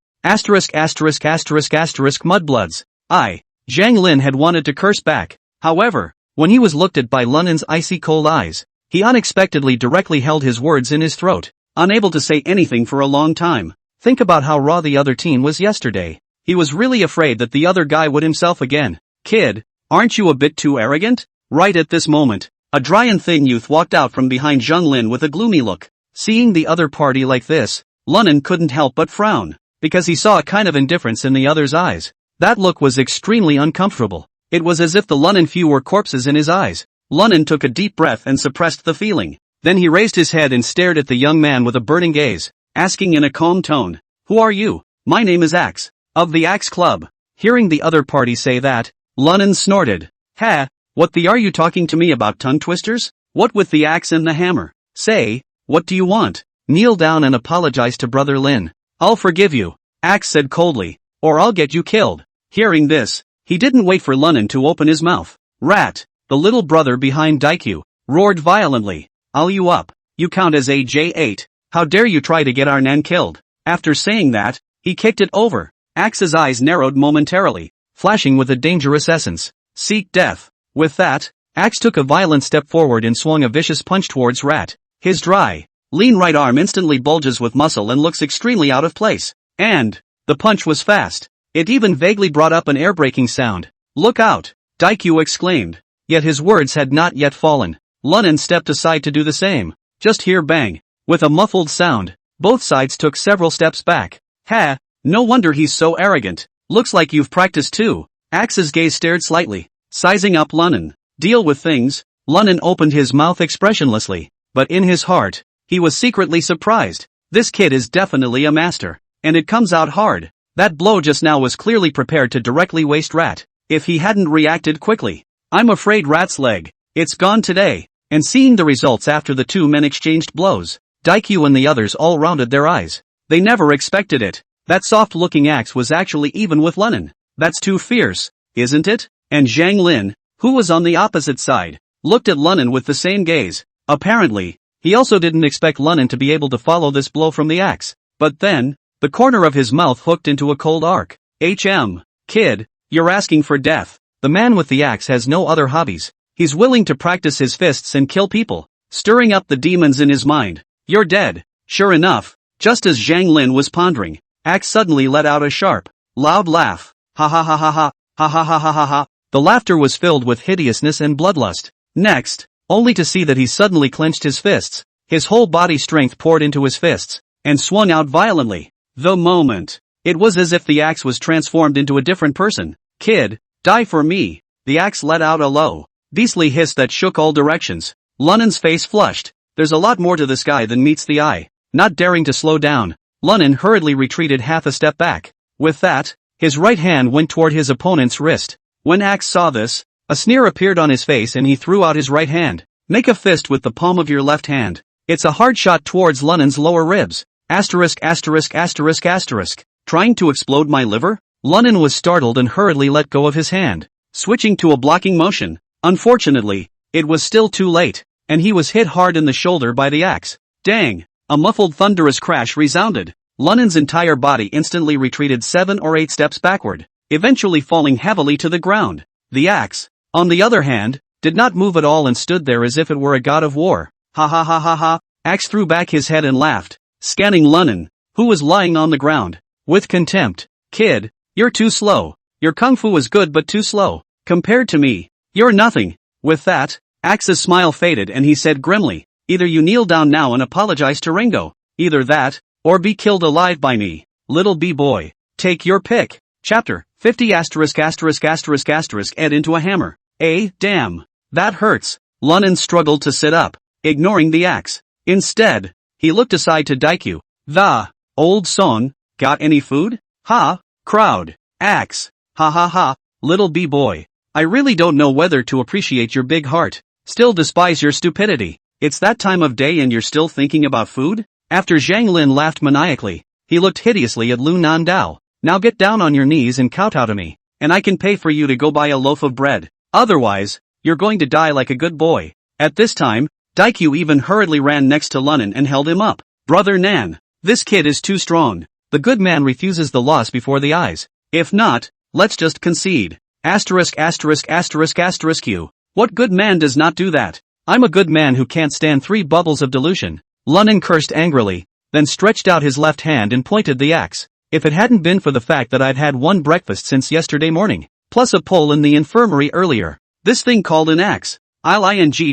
S1: Mudbloods. Zhang Lin had wanted to curse back. However, when he was looked at by Lunnan's icy cold eyes, he unexpectedly directly held his words in his throat, unable to say anything for a long time. Think about how raw the other teen was yesterday. He was really afraid that the other guy would himself again. Kid, aren't you a bit too arrogant? Right at this moment, a dry and thin youth walked out from behind Zhang Lin with a gloomy look. Seeing the other party like this, Lunnan couldn't help but frown, because he saw a kind of indifference in the other's eyes. That look was extremely uncomfortable. It was as if the Lunnan few were corpses in his eyes. Lunnan took a deep breath and suppressed the feeling. Then he raised his head and stared at the young man with a burning gaze, asking in a calm tone, "Who are you?" "My name is Axe, of the Axe Club." Hearing the other party say that, Lunnan snorted. "Ha, what the are you talking to me about, tongue twisters? What with the axe and the hammer? Say, what do you want? Kneel down and apologize to Brother Lin. I'll forgive you," Axe said coldly, "or I'll get you killed." Hearing this, he didn't wait for Lunnan to open his mouth. Rat, the little brother behind Daikyu, roared violently. "I'll you up. You count as a J8. How dare you try to get our Nan killed?" After saying that, he kicked it over. Axe's eyes narrowed momentarily, flashing with a dangerous essence. Seek death. With that, Axe took a violent step forward and swung a vicious punch towards Rat. His dry, lean right arm instantly bulges with muscle and looks extremely out of place. And the punch was fast. It even vaguely brought up an air-breaking sound. "Look out!" Daikyu exclaimed. Yet his words had not yet fallen. Lunnan stepped aside to do the same. Just hear bang. With a muffled sound, both sides took several steps back. "Ha, no wonder he's so arrogant. Looks like you've practiced too." Axe's gaze stared slightly, sizing up Lunnan. "Deal with things." Lunnan opened his mouth expressionlessly, but in his heart, he was secretly surprised. This kid is definitely a master, and it comes out hard. That blow just now was clearly prepared to directly waste Rat. If he hadn't reacted quickly. I'm afraid Rat's leg. It's gone today. And seeing the results after the two men exchanged blows, Daikyu and the others all rounded their eyes. They never expected it. That soft-looking axe was actually even with Lunin. That's too fierce, isn't it? And Zhang Lin, who was on the opposite side, looked at Lunin with the same gaze. Apparently, he also didn't expect Lunin to be able to follow this blow from the axe. But then, the corner of his mouth hooked into a cold arc. Kid, you're asking for death. The man with the axe has no other hobbies. He's willing to practice his fists and kill people, stirring up the demons in his mind. You're dead. Sure enough, just as Zhang Lin was pondering, Axe suddenly let out a sharp, loud laugh. Ha ha ha ha ha, ha ha ha ha ha ha. The laughter was filled with hideousness and bloodlust. Next, only to see that he suddenly clenched his fists. His whole body strength poured into his fists, and swung out violently. The moment. It was as if the axe was transformed into a different person. Kid, die for me. The axe let out a low, beastly hiss that shook all directions. Lunin's face flushed. There's a lot more to this guy than meets the eye. Not daring to slow down, Lunin hurriedly retreated half a step back. With that, his right hand went toward his opponent's wrist. When Axe saw this, a sneer appeared on his face and he threw out his right hand. Make a fist with the palm of your left hand. It's a hard shot towards Lunin's lower ribs. Asterisk asterisk asterisk asterisk. Trying to explode my liver? Lunin was startled and hurriedly let go of his hand, switching to a blocking motion. Unfortunately, it was still too late, and he was hit hard in the shoulder by the axe. Dang! A muffled thunderous crash resounded. Lunin's entire body instantly retreated 7 or 8 steps backward, eventually falling heavily to the ground. The axe, on the other hand, did not move at all and stood there as if it were a god of war. Ha ha ha ha ha. Axe threw back his head and laughed, scanning Lunin, who was lying on the ground, with contempt. Kid, you're too slow. Your kung fu is good but too slow. Compared to me, you're nothing. With that, Axe's smile faded and he said grimly, either you kneel down now and apologize to Ringo, either that, or be killed alive by me. Little B-boy, take your pick. Chapter 50 asterisk asterisk asterisk asterisk ed into a hammer. Damn. That hurts. Lunin struggled to sit up, ignoring the axe. Instead, he looked aside to Daikyu. The old son, got any food? Ha, crowd. Axe. Ha ha ha, little B-boy. I really don't know whether to appreciate your big heart, still despise your stupidity. It's that time of day and you're still thinking about food? After Zhang Lin laughed maniacally, he looked hideously at Lu Nandao. Now get down on your knees and kowtow to me, and I can pay for you to go buy a loaf of bread. Otherwise, you're going to die like a good boy. At this time, Daikyu even hurriedly ran next to Lunin and held him up. Brother Nan, this kid is too strong. The good man refuses the loss before the eyes. If not, let's just concede. Asterisk asterisk asterisk asterisk you. What good man does not do that? I'm a good man who can't stand 3 bubbles of dilution. Lunin cursed angrily, then stretched out his left hand and pointed the axe. If it hadn't been for the fact that I'd had 1 breakfast since yesterday morning, plus a pull in the infirmary earlier, this thing called an axe, I'll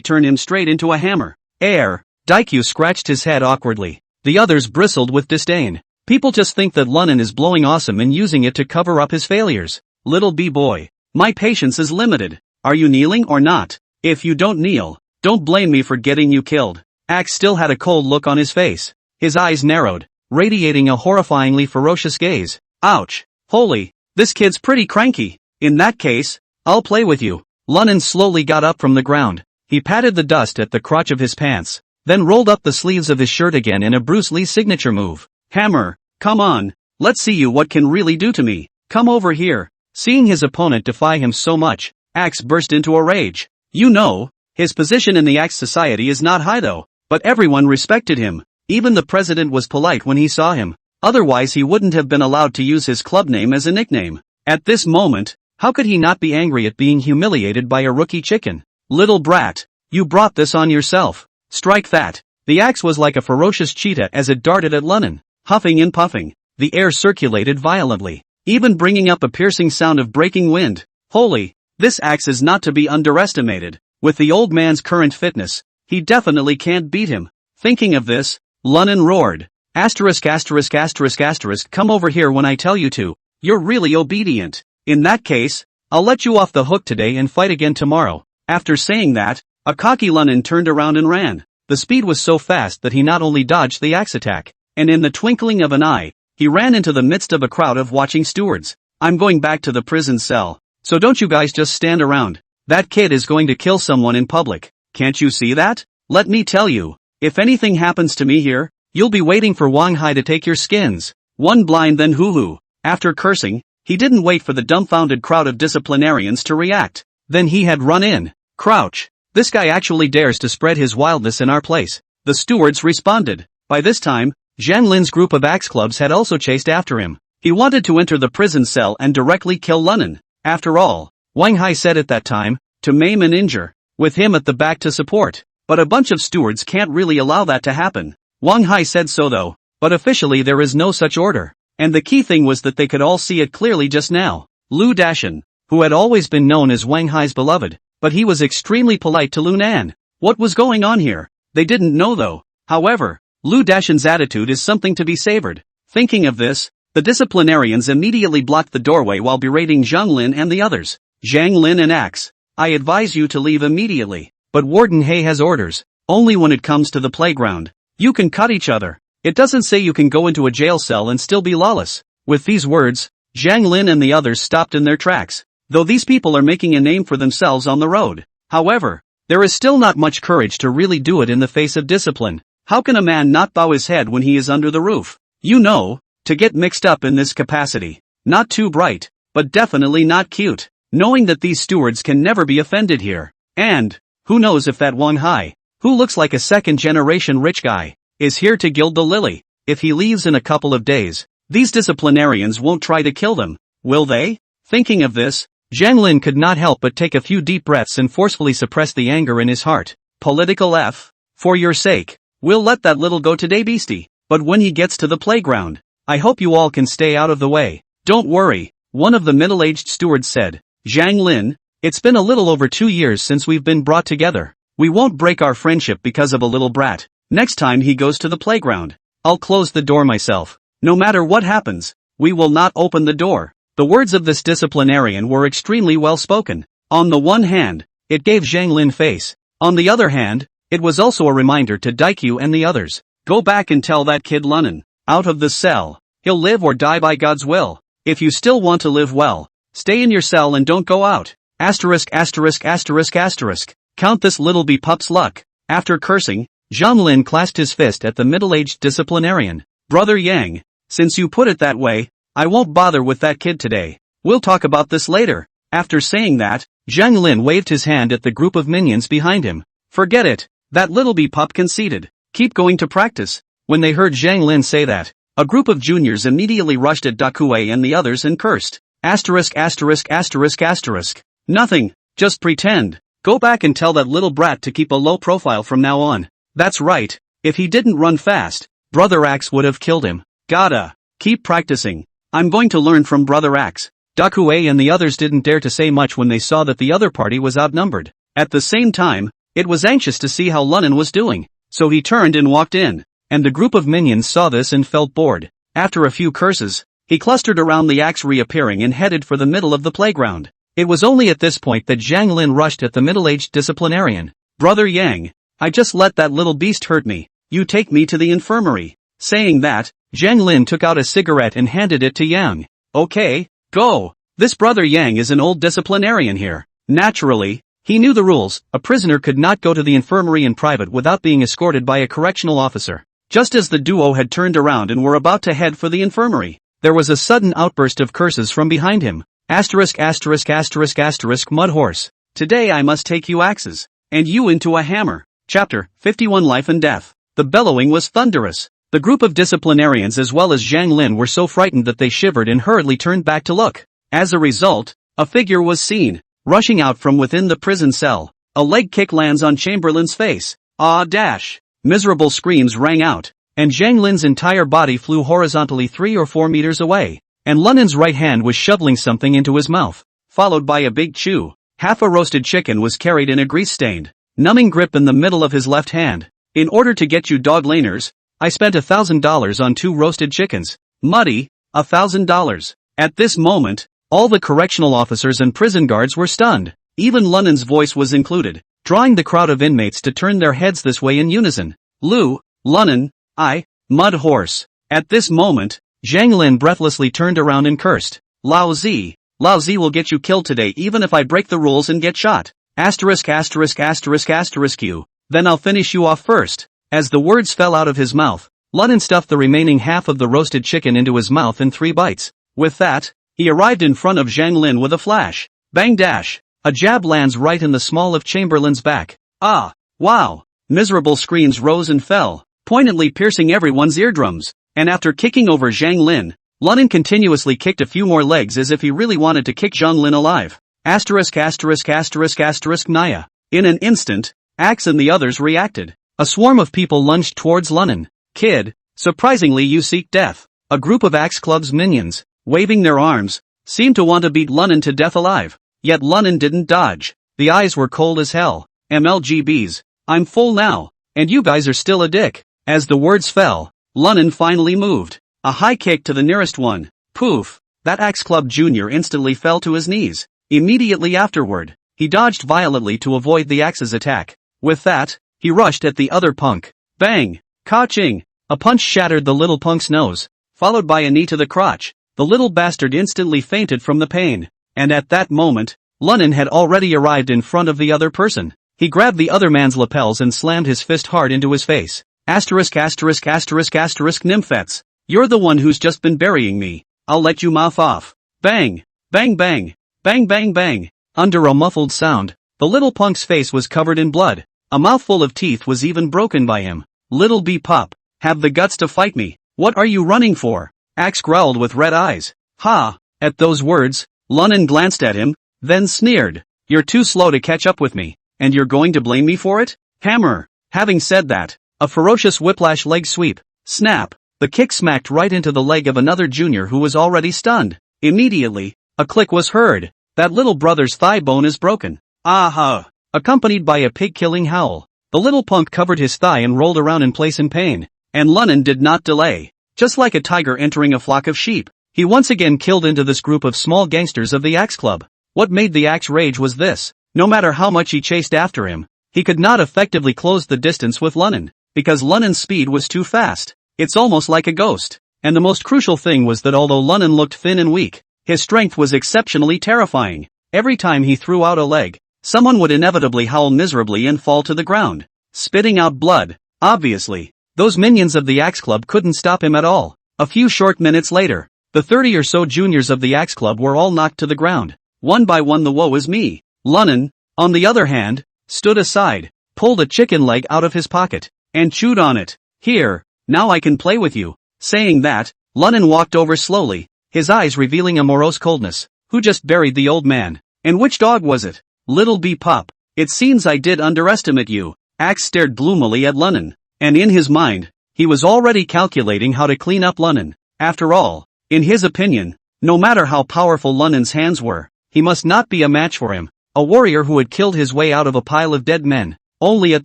S1: turn him straight into a hammer. Daikyu scratched his head awkwardly. The others bristled with disdain. People just think that Lunin is blowing awesome and using it to cover up his failures. Little B-boy, my patience is limited. Are you kneeling or not? If you don't kneel, don't blame me for getting you killed. Axe still had a cold look on his face. His eyes narrowed, radiating a horrifyingly ferocious gaze. Ouch. Holy, this kid's pretty cranky. In that case, I'll play with you. Lunin slowly got up from the ground. He patted the dust at the crotch of his pants, then rolled up the sleeves of his shirt again in a Bruce Lee signature move. Hammer, come on, let's see you what can really do to me. Come over here. Seeing his opponent defy him so much, Axe burst into a rage. You know, his position in the Axe society is not high though, but everyone respected him. Even the president was polite when he saw him. Otherwise he wouldn't have been allowed to use his club name as a nickname. At this moment, how could he not be angry at being humiliated by a rookie chicken? Little brat, you brought this on yourself. Strike that. The axe was like a ferocious cheetah as it darted at Lunin. Huffing and puffing, the air circulated violently, even bringing up a piercing sound of breaking wind. Holy, this axe is not to be underestimated. With the old man's current fitness, he definitely can't beat him. Thinking of this, Lunin roared. Asterisk asterisk asterisk asterisk come over here when I tell you to. You're really obedient. In that case, I'll let you off the hook today and fight again tomorrow. After saying that, a cocky Lunin turned around and ran. The speed was so fast that he not only dodged the axe attack, and in the twinkling of an eye, he ran into the midst of a crowd of watching stewards. I'm going back to the prison cell. So don't you guys just stand around. That kid is going to kill someone in public. Can't you see that? Let me tell you, if anything happens to me here, you'll be waiting for Wang Hai to take your skins. One blind then hoo-hoo. After cursing, he didn't wait for the dumbfounded crowd of disciplinarians to react. Then he had run in. Crouch. This guy actually dares to spread his wildness in our place. The stewards responded. By this time, Zhang Lin's group of axe clubs had also chased after him. He wanted to enter the prison cell and directly kill Lunan. After all, Wang Hai said at that time, to maim and injure, with him at the back to support. But a bunch of stewards can't really allow that to happen. Wang Hai said so though, but officially there is no such order. And the key thing was that they could all see it clearly just now. Lu Dashan, who had always been known as Wang Hai's beloved, but he was extremely polite to Lunan. What was going on here? They didn't know though. However, Lu Dashan's attitude is something to be savored. Thinking of this, the disciplinarians immediately blocked the doorway while berating Zhang Lin and the others. Zhang Lin and Axe, I advise you to leave immediately. But Warden He has orders. Only when it comes to the playground. You can cut each other. It doesn't say you can go into a jail cell and still be lawless. With these words, Zhang Lin and the others stopped in their tracks. Though these people are making a name for themselves on the road. However, there is still not much courage to really do it in the face of discipline. How can a man not bow his head when he is under the roof? You know, to get mixed up in this capacity. Not too bright, but definitely not cute. Knowing that these stewards can never be offended here. And, who knows if that Wang Hai, who looks like a second-generation rich guy, is here to gild the lily. If he leaves in a couple of days, these disciplinarians won't try to kill them, will they? Thinking of this, Zhang Lin could not help but take a few deep breaths and forcefully suppress the anger in his heart. Political F. For your sake, we'll let that little go today beastie, but when he gets to the playground, I hope you all can stay out of the way. Don't worry, one of the middle-aged stewards said. Zhang Lin, it's been a little over 2 years since we've been brought together. We won't break our friendship because of a little brat. Next time he goes to the playground, I'll close the door myself. No matter what happens, we will not open the door. The words of this disciplinarian were extremely well spoken. On the one hand, it gave Zhang Lin face. On the other hand, it was also a reminder to Daikyu and the others. Go back and tell that kid Lunan, out of the cell. He'll live or die by God's will. If you still want to live well, stay in your cell and don't go out. Asterisk asterisk asterisk asterisk. Count this little bee pup's luck. After cursing, Zhang Lin clasped his fist at the middle-aged disciplinarian. Brother Yang, since you put it that way, I won't bother with that kid today. We'll talk about this later. After saying that, Zhang Lin waved his hand at the group of minions behind him. Forget it. That little bee pup conceded. Keep going to practice. When they heard Zhang Lin say that, a group of juniors immediately rushed at Dakue and the others and cursed. Asterisk asterisk asterisk asterisk. Nothing. Just pretend. Go back and tell that little brat to keep a low profile from now on. That's right. If he didn't run fast, Brother Axe would have killed him. Gotta keep practicing. I'm going to learn from Brother Axe. Dakue and the others didn't dare to say much when they saw that the other party was outnumbered. At the same time, it was anxious to see how Lunan was doing, so he turned and walked in. And the group of minions saw this and felt bored. After a few curses, he clustered around the axe reappearing and headed for the middle of the playground. It was only at this point that Zhang Lin rushed at the middle-aged disciplinarian. Brother Yang, I just let that little beast hurt me. You take me to the infirmary. Saying that, Zhang Lin took out a cigarette and handed it to Yang. Okay, go. This Brother Yang is an old disciplinarian here. Naturally, he knew the rules. A prisoner could not go to the infirmary in private without being escorted by a correctional officer. Just as the duo had turned around and were about to head for the infirmary, there was a sudden outburst of curses from behind him. Asterisk asterisk asterisk asterisk mud horse. Today I must take you axes, and you into a hammer. Chapter 51 Life and Death. The bellowing was thunderous. The group of disciplinarians as well as Zhang Lin were so frightened that they shivered and hurriedly turned back to look. As a result, a figure was seen, rushing out from within the prison cell. A leg kick lands on Chamberlain's face. Ah dash! Miserable screams rang out, and Zhang Lin's entire body flew horizontally 3 or 4 meters away, and Lunan's right hand was shoveling something into his mouth, followed by a big chew. Half a roasted chicken was carried in a grease-stained, numbing grip in the middle of his left hand. In order to get you dog laners, I spent $1,000 on 2 roasted chickens. Muddy, $1,000. At this moment, all the correctional officers and prison guards were stunned. Even Lunan's voice was included, drawing the crowd of inmates to turn their heads this way in unison. Lu, Lunan, I, Mud Horse. At this moment, Zhang Lin breathlessly turned around and cursed. Lao Zi will get you killed today even if I break the rules and get shot. Asterisk asterisk asterisk asterisk you. Then I'll finish you off first. As the words fell out of his mouth, London stuffed the remaining half of the roasted chicken into his mouth in 3 bites. With that, he arrived in front of Zhang Lin with a flash. Bang dash. A jab lands right in the small of Chamberlain's back. Ah, wow. Miserable screams rose and fell, poignantly piercing everyone's eardrums. And after kicking over Zhang Lin, London continuously kicked a few more legs as if he really wanted to kick Zhang Lin alive. Asterisk asterisk asterisk asterisk Naya. In an instant, Axe and the others reacted. A swarm of people lunged towards London. Kid, surprisingly you seek death. A group of Axe Club's minions, waving their arms, seemed to want to beat London to death alive. Yet London didn't dodge. The eyes were cold as hell. MLGBs. I'm full now, and you guys are still a dick. As the words fell, London finally moved. A high kick to the nearest one. Poof. That Axe Club Jr. instantly fell to his knees. Immediately afterward, he dodged violently to avoid the Axe's attack. With that, he rushed at the other punk. Bang! Ka-ching! A punch shattered the little punk's nose, followed by a knee to the crotch. The little bastard instantly fainted from the pain. And at that moment, London had already arrived in front of the other person. He grabbed the other man's lapels and slammed his fist hard into his face. Asterisk asterisk asterisk asterisk nymphets. You're the one who's just been burying me. I'll let you mouth off. Bang! Bang bang! Bang bang bang! Under a muffled sound, the little punk's face was covered in blood. A mouthful of teeth was even broken by him. Little B-Pup, have the guts to fight me. What are you running for? Axe growled with red eyes. Ha! At those words, London glanced at him, then sneered. You're too slow to catch up with me, and you're going to blame me for it? Hammer! Having said that, a ferocious whiplash leg sweep. Snap! The kick smacked right into the leg of another junior who was already stunned. Immediately, a click was heard. That little brother's thigh bone is broken. Aha! Accompanied by a pig-killing howl. The little punk covered his thigh and rolled around in place in pain. And London did not delay. Just like a tiger entering a flock of sheep, he once again killed into this group of small gangsters of the Axe Club. What made the Axe rage was this. No matter how much he chased after him, he could not effectively close the distance with London, because London's speed was too fast. It's almost like a ghost. And the most crucial thing was that although London looked thin and weak, his strength was exceptionally terrifying. Every time he threw out a leg, someone would inevitably howl miserably and fall to the ground, spitting out blood. Obviously, those minions of the Axe Club couldn't stop him at all. A few short minutes later, the 30 or so juniors of the Axe Club were all knocked to the ground. One by one the woe is me. London, on the other hand, stood aside, pulled a chicken leg out of his pocket, and chewed on it. Here, now I can play with you. Saying that, London walked over slowly, his eyes revealing a morose coldness. Who just buried the old man? And which dog was it? Little B-Pup. It seems I did underestimate you. Axe stared gloomily at London, and in his mind, he was already calculating how to clean up London. After all, in his opinion, no matter how powerful London's hands were, he must not be a match for him. A warrior who had killed his way out of a pile of dead men. Only at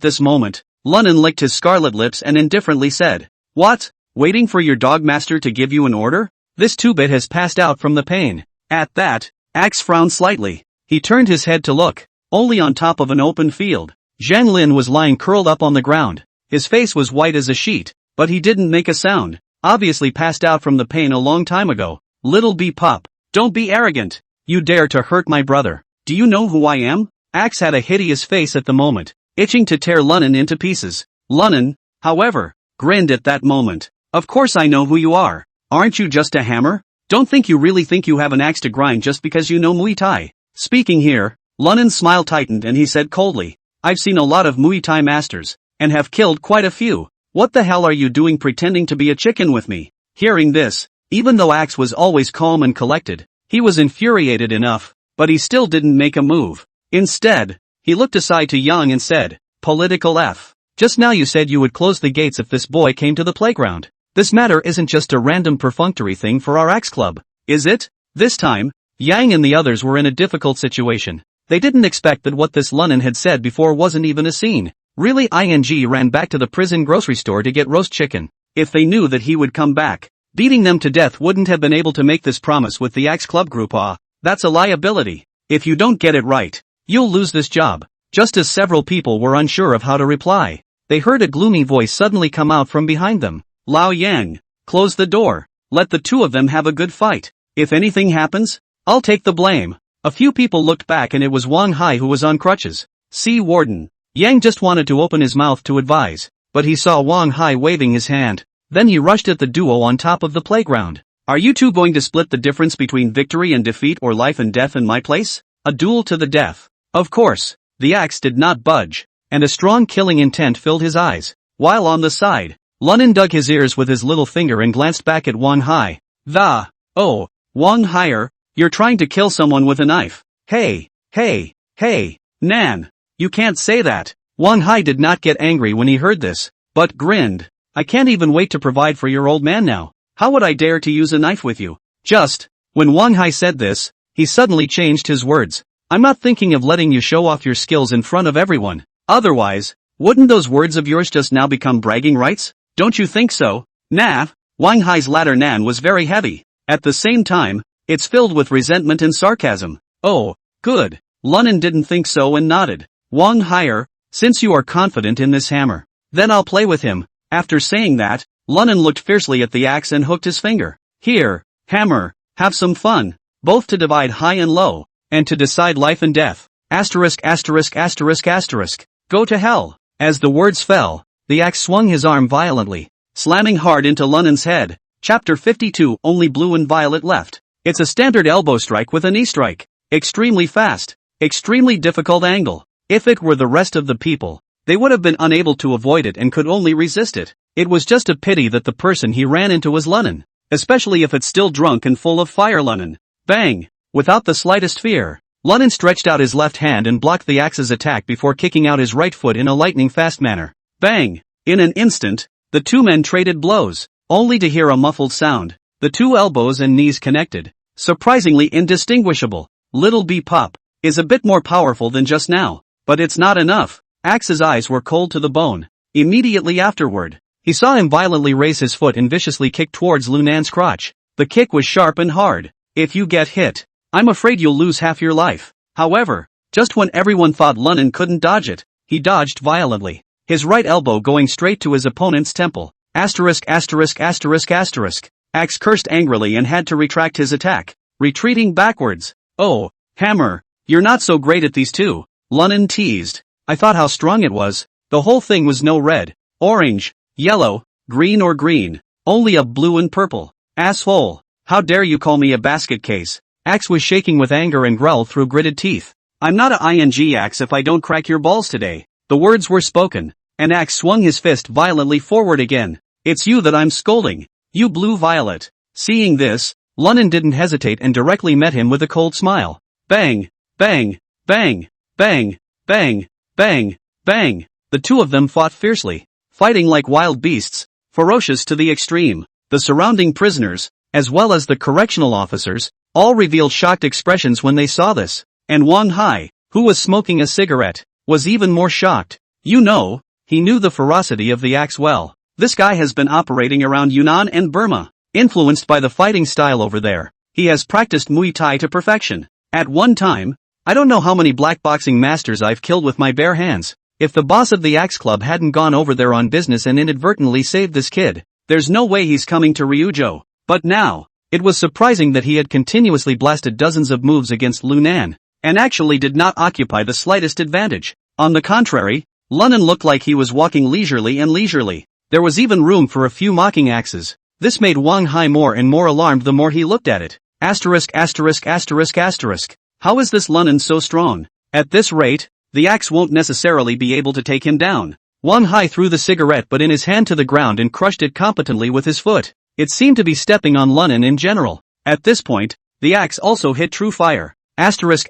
S1: this moment, London licked his scarlet lips and indifferently said, What? Waiting for your dog master to give you an order? This two-bit has passed out from the pain. At that, Axe frowned slightly. He turned his head to look. Only on top of an open field, Zhang Lin was lying curled up on the ground. His face was white as a sheet, but he didn't make a sound. Obviously passed out from the pain a long time ago. Little B-Pup, don't be arrogant. You dare to hurt my brother. Do you know who I am? Axe had a hideous face at the moment, itching to tear London into pieces. London, however, grinned at that moment. Of course I know who you are. Aren't you just a hammer? Don't think you really think you have an axe to grind just because you know Muay Thai. Speaking here, London's smile tightened and he said coldly, I've seen a lot of Muay Thai masters, and have killed quite a few. What the hell are you doing pretending to be a chicken with me? Hearing this, even though Axe was always calm and collected, he was infuriated enough, but he still didn't make a move. Instead, he looked aside to Yang and said, Political F. Just now you said you would close the gates if this boy came to the playground. This matter isn't just a random perfunctory thing for our Axe Club, is it? This time, Yang and the others were in a difficult situation. They didn't expect that what this London had said before wasn't even a scene. Really ing ran back to the prison grocery store to get roast chicken. If they knew that he would come back, beating them to death wouldn't have been able to make this promise with the Axe Club group. That's a liability. If you don't get it right, you'll lose this job. Just as several people were unsure of how to reply, they heard a gloomy voice suddenly come out from behind them. Lao Yang, close the door. let the two of them have a good fight. If anything happens, I'll take the blame. A few people looked back and it was Wang Hai who was on crutches. See Warden. Yang just wanted to open his mouth to advise, but he saw Wang Hai waving his hand. Then he rushed at the duo on top of the playground. Are you two going to split the difference between victory and defeat or life and death in my place? A duel to the death. Of course, the axe did not budge, and a strong killing intent filled his eyes. While on the side, Lunan dug his ears with his little finger and glanced back at Wang Hai. Oh, Wang Hai, you're trying to kill someone with a knife. Hey, Nan. You can't say that. Wang Hai did not get angry when he heard this, but grinned. I can't even wait to provide for your old man now. How would I dare to use a knife with you? When Wang Hai said this, he suddenly changed his words. I'm not thinking of letting you show off your skills in front of everyone. Otherwise, wouldn't those words of yours just now become bragging rights? Don't you think so? Nah. Wang Hai's latter Nan was very heavy. At the same time, it's filled with resentment and sarcasm. Oh, good. Lunan didn't think so and nodded. Wang Hai, since you are confident in this hammer, then I'll play with him. After saying that, Lunan looked fiercely at the axe and hooked his finger. Here, hammer, have some fun, both to divide high and low, and to decide life and death. Asterisk. Go to hell. As the words fell, the axe swung his arm violently, slamming hard into Lunan's head. Chapter 52. Only blue and violet left. It's a standard elbow strike with a knee strike. Extremely fast. Extremely difficult angle. If it were the rest of the people, they would have been unable to avoid it and could only resist it. It was just a pity that the person he ran into was Lunan. Especially if it's still drunk and full of fire. Lunan. Bang! Without the slightest fear, Lunan stretched out his left hand and blocked the axe's attack before kicking out his right foot in a lightning-fast manner. Bang! In an instant, the two men traded blows, only to hear a muffled sound. The two elbows and knees connected. Surprisingly indistinguishable. Little B Pop is a bit more powerful than just now, but it's not enough. Axe's eyes were cold to the bone. Immediately afterward, he saw him violently raise his foot and viciously kick towards Lunan's crotch. The kick was sharp and hard. If you get hit, I'm afraid you'll lose half your life. However, just when everyone thought Lunan couldn't dodge it, he dodged violently, his right elbow going straight to his opponent's temple. Axe cursed angrily and had to retract his attack, retreating backwards. Oh, hammer, you're not so great at these two, Lunan teased. I thought how strong it was. The whole thing was no red, orange, yellow, green or green, only of blue and purple. Asshole, how dare you call me a basket case? Axe was shaking with anger and growled through gritted teeth. I'm not a ing Axe if I don't crack your balls today. The words were spoken, and Axe swung his fist violently forward again. It's you that I'm scolding, you blue violet. Seeing this, Lunan didn't hesitate and directly met him with a cold smile. Bang, bang, bang, bang, bang, bang, bang. The two of them fought fiercely, fighting like wild beasts, ferocious to the extreme. The surrounding prisoners, as well as the correctional officers, all revealed shocked expressions when they saw this. And Wang Hai, who was smoking a cigarette, was even more shocked. You know, he knew the ferocity of the axe well. This guy has been operating around Yunnan and Burma, influenced by the fighting style over there. He has practiced Muay Thai to perfection. At one time, I don't know how many black boxing masters I've killed with my bare hands. If the boss of the Axe Club hadn't gone over there on business and inadvertently saved this kid, there's no way he's coming to Ryujo. But now, it was surprising that he had continuously blasted dozens of moves against Lunan, and actually did not occupy the slightest advantage. On the contrary, Lunan looked like he was walking leisurely. There was even room for a few mocking axes. This made Wang Hai more and more alarmed the more he looked at it. Asterisk. How is this Lunan so strong? At this rate, the axe won't necessarily be able to take him down. Wang Hai threw the cigarette butt in his hand to the ground and crushed it competently with his foot. It seemed to be stepping on Lunan in general. At this point, the axe also hit true fire. Asterisk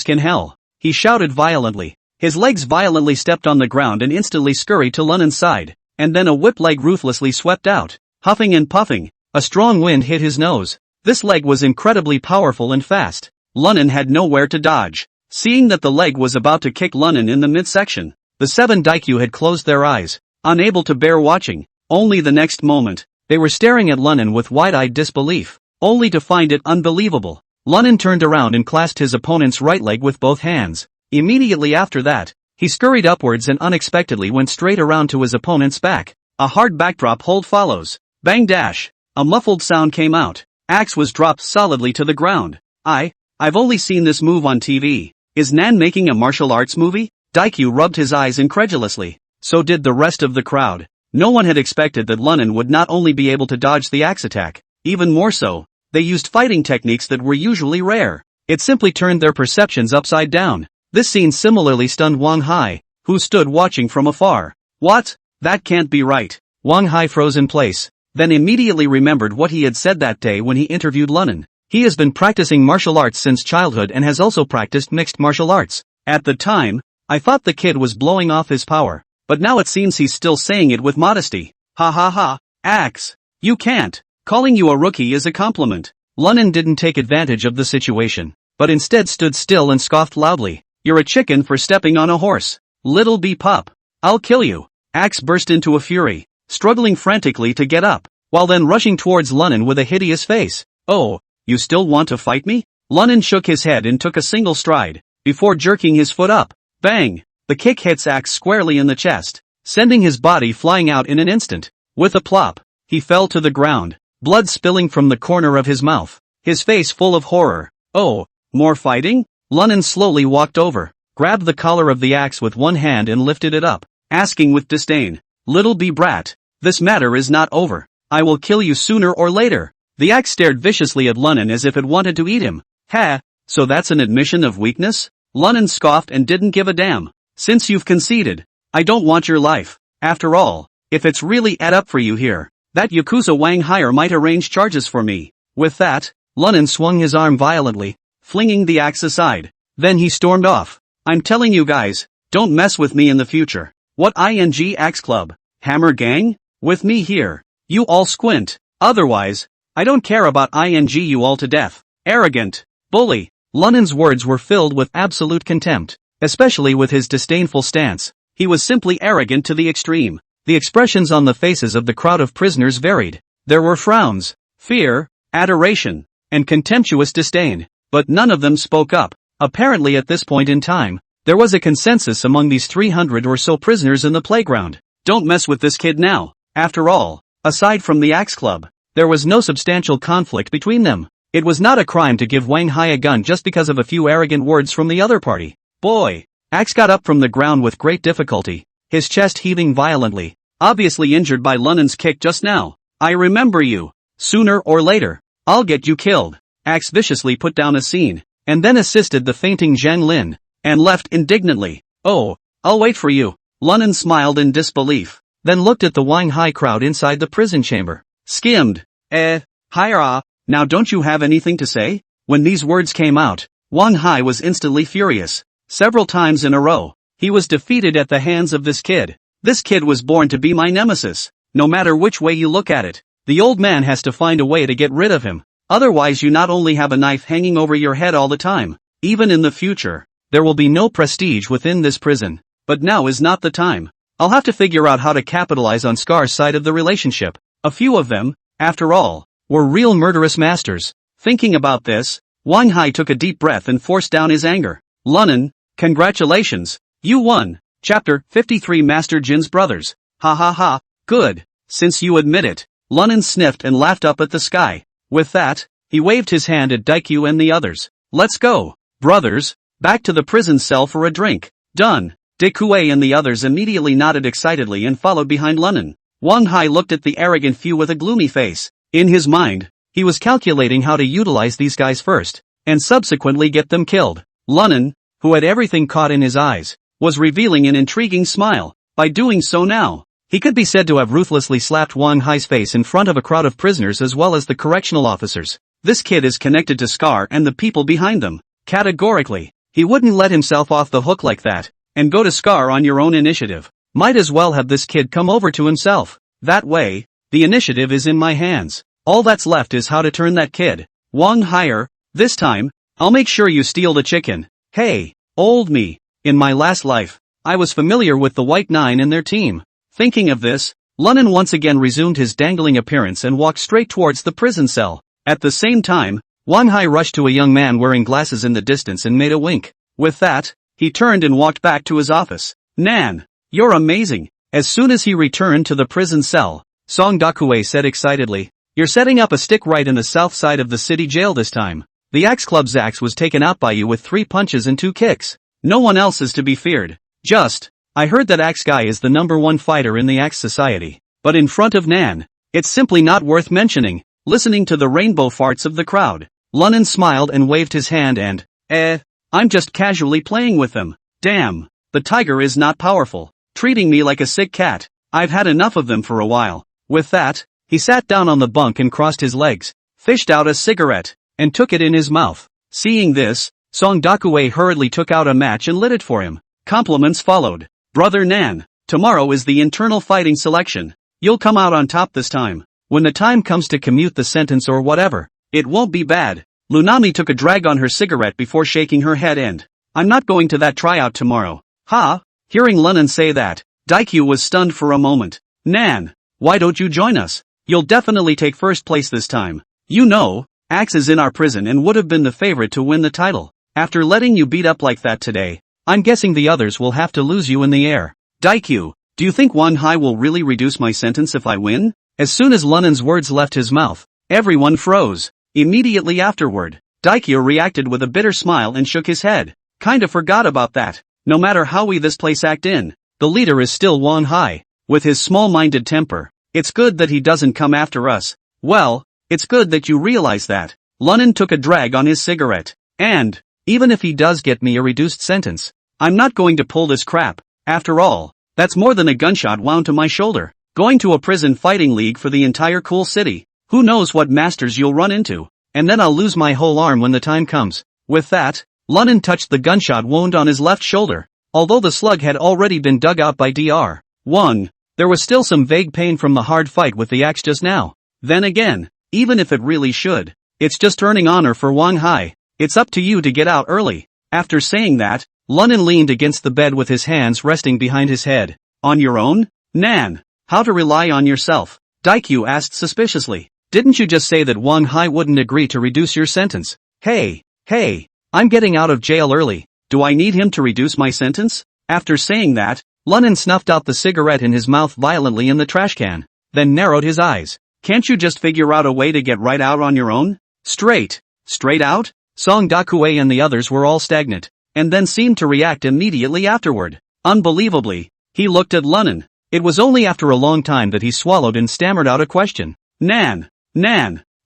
S1: in hell. He shouted violently. His legs violently stepped on the ground and instantly scurried to Lunan's side, and then a whip leg ruthlessly swept out. Huffing and puffing, a strong wind hit his nose. This leg was incredibly powerful and fast. Lunan had nowhere to dodge. Seeing that the leg was about to kick Lunan in the midsection, the 7 Daikyu had closed their eyes, unable to bear watching. Only the next moment, they were staring at Lunan with wide-eyed disbelief, only to find it unbelievable. Lunan turned around and clasped his opponent's right leg with both hands. Immediately after that, he scurried upwards and unexpectedly went straight around to his opponent's back. A hard backdrop hold follows. Bang dash. a muffled sound came out. Axe was dropped solidly to the ground. I've only seen this move on TV. Is Nan making a martial arts movie? Daikyu rubbed his eyes incredulously. So did the rest of the crowd. No one had expected that Lunnan would not only be able to dodge the axe attack, even more so, they used fighting techniques that were usually rare. It simply turned their perceptions upside down. This scene similarly stunned Wang Hai, who stood watching from afar. What? That can't be right. Wang Hai froze in place, then immediately remembered what he had said that day when he interviewed Lunnan. He has been practicing martial arts since childhood and has also practiced mixed martial arts. At the time, I thought the kid was blowing off his power, but now it seems he's still saying it with modesty. Ha ha ha, Axe. You can't. Calling you a rookie is a compliment. Lunnan didn't take advantage of the situation, but instead stood still and scoffed loudly. You're a chicken for stepping on a horse. Little pup. I'll kill you. Axe burst into a fury, struggling frantically to get up, while then rushing towards Lunnan with a hideous face. Oh, you still want to fight me? Lunnan shook his head and took a single stride, before jerking his foot up. Bang! The kick hits Axe squarely in the chest, sending his body flying out in an instant. With a plop, he fell to the ground, blood spilling from the corner of his mouth, his face full of horror. Oh, more fighting? Lunnan slowly walked over, grabbed the collar of the axe with one hand and lifted it up, asking with disdain, Little brat, this matter is not over. I will kill you sooner or later. The axe stared viciously at Lunnan as if it wanted to eat him. Ha, so that's an admission of weakness? Lunnan scoffed and didn't give a damn. Since you've conceded, I don't want your life. After all, if it's really add up for you here, that Yakuza Wang Hire might arrange charges for me. With that, Lunnan swung his arm violently, flinging the axe aside. Then he stormed off. I'm telling you guys, don't mess with me in the future. What ing axe club? Hammer gang? With me here. You all squint. Otherwise, I don't care about ing you all to death. Arrogant. Bully. Lunnan's words were filled with absolute contempt, especially with his disdainful stance. He was simply arrogant to the extreme. The expressions on the faces of the crowd of prisoners varied. There were frowns, fear, adoration, and contemptuous disdain, but none of them spoke up. Apparently at this point in time, there was a consensus among these 300 or so prisoners in the playground. Don't mess with this kid now. After all, aside from the Axe Club, there was no substantial conflict between them. It was not a crime to give Wang Hai a gun just because of a few arrogant words from the other party. Boy! Axe got up from the ground with great difficulty, his chest heaving violently, obviously injured by Lunnan's kick just now. I remember you. Sooner or later, I'll get you killed. Axe viciously put down a scene, and then assisted the fainting Zhang Lin, and left indignantly. Oh, I'll wait for you. Lunnan smiled in disbelief, then looked at the Wang Hai crowd inside the prison chamber. Skimmed. Hi-rah, now don't you have anything to say? When these words came out, Wang Hai was instantly furious. Several times in a row, he was defeated at the hands of this kid. This kid was born to be my nemesis. No matter which way you look at it, the old man has to find a way to get rid of him. Otherwise you not only have a knife hanging over your head all the time, even in the future, there will be no prestige within this prison. But now is not the time. I'll have to figure out how to capitalize on Scar's side of the relationship. A few of them, after all, were real murderous masters. Thinking about this, Wang Hai took a deep breath and forced down his anger. Lunnan, congratulations. You won. Chapter 53 Master Jin's Brothers. Ha ha ha, good. Since you admit it. Lunnan sniffed and laughed up at the sky. With that, he waved his hand at Daikyu and the others. Let's go, brothers, back to the prison cell for a drink. Done. Dekue and the others immediately nodded excitedly and followed behind Lunnan. Wang Hai looked at the arrogant few with a gloomy face. In his mind, he was calculating how to utilize these guys first, and subsequently get them killed. Lunnan, who had everything caught in his eyes, was revealing an intriguing smile. By doing so now, he could be said to have ruthlessly slapped Wang Hai's face in front of a crowd of prisoners as well as the correctional officers. This kid is connected to Scar and the people behind them. Categorically, he wouldn't let himself off the hook like that, and go to Scar on your own initiative. Might as well have this kid come over to himself. That way, the initiative is in my hands. All that's left is how to turn that kid. Wang Hire, this time, I'll make sure you steal the chicken. Hey, old me, in my last life, I was familiar with the White Nine and their team. Thinking of this, Lunnan once again resumed his dangling appearance and walked straight towards the prison cell. At the same time, Wang Hai rushed to a young man wearing glasses in the distance and made a wink. With that, he turned and walked back to his office. Nan, you're amazing. As soon as he returned to the prison cell, Song Dakue said excitedly, You're setting up a stick right in the south side of the city jail this time. The Axe Club's axe was taken out by you with 3 punches and 2 kicks. No one else is to be feared. I heard that Axe Guy is the #1 fighter in the Axe Society. But in front of Nan, it's simply not worth mentioning. Listening to the rainbow farts of the crowd, Lunnan smiled and waved his hand and, I'm just casually playing with them. Damn, the tiger is not powerful. Treating me like a sick cat. I've had enough of them for a while. With that, he sat down on the bunk and crossed his legs, fished out a cigarette, and took it in his mouth. Seeing this, Song Dakue hurriedly took out a match and lit it for him. Compliments followed. Brother Nan, tomorrow is the internal fighting selection. You'll come out on top this time. When the time comes to commute the sentence or whatever, it won't be bad. Lunami took a drag on her cigarette before shaking her head and, I'm not going to that tryout tomorrow. Ha! Hearing Lunnan say that, Daikyu was stunned for a moment. Nan, why don't you join us? You'll definitely take first place this time. You know, Axe is in our prison and would have been the favorite to win the title. After letting you beat up like that today, I'm guessing the others will have to lose you in the air. Daikyu, do you think Wan Hai will really reduce my sentence if I win? As soon as Lunnan's words left his mouth, everyone froze. Immediately afterward, Daikyu reacted with a bitter smile and shook his head. Kinda forgot about that. No matter how we this place act in, the leader is still Wan Hai. With his small-minded temper, it's good that he doesn't come after us. Well, it's good that you realize that. Lunnan took a drag on his cigarette. And, even if he does get me a reduced sentence, I'm not going to pull this crap. After all, that's more than a gunshot wound to my shoulder. Going to a prison fighting league for the entire cool city. Who knows what masters you'll run into. And then I'll lose my whole arm when the time comes. With that, Lunnan touched the gunshot wound on his left shoulder. Although the slug had already been dug out by Dr. 1, there was still some vague pain from the hard fight with the axe just now. Then again, even if it really should, it's just earning honor for Wang Hai. It's up to you to get out early. After saying that, Lunnan leaned against the bed with his hands resting behind his head. On your own? Nan, how to rely on yourself? Daikyu asked suspiciously. Didn't you just say that Wang Hai wouldn't agree to reduce your sentence? Hey, I'm getting out of jail early. Do I need him to reduce my sentence? After saying that, Lunnan snuffed out the cigarette in his mouth violently in the trash can, then narrowed his eyes. Can't you just figure out a way to get right out on your own? Straight out? Song Dakue and the others were all stagnant, and then seemed to react immediately afterward. Unbelievably, he looked at Lunnan. It was only after a long time that he swallowed and stammered out a question. Nan,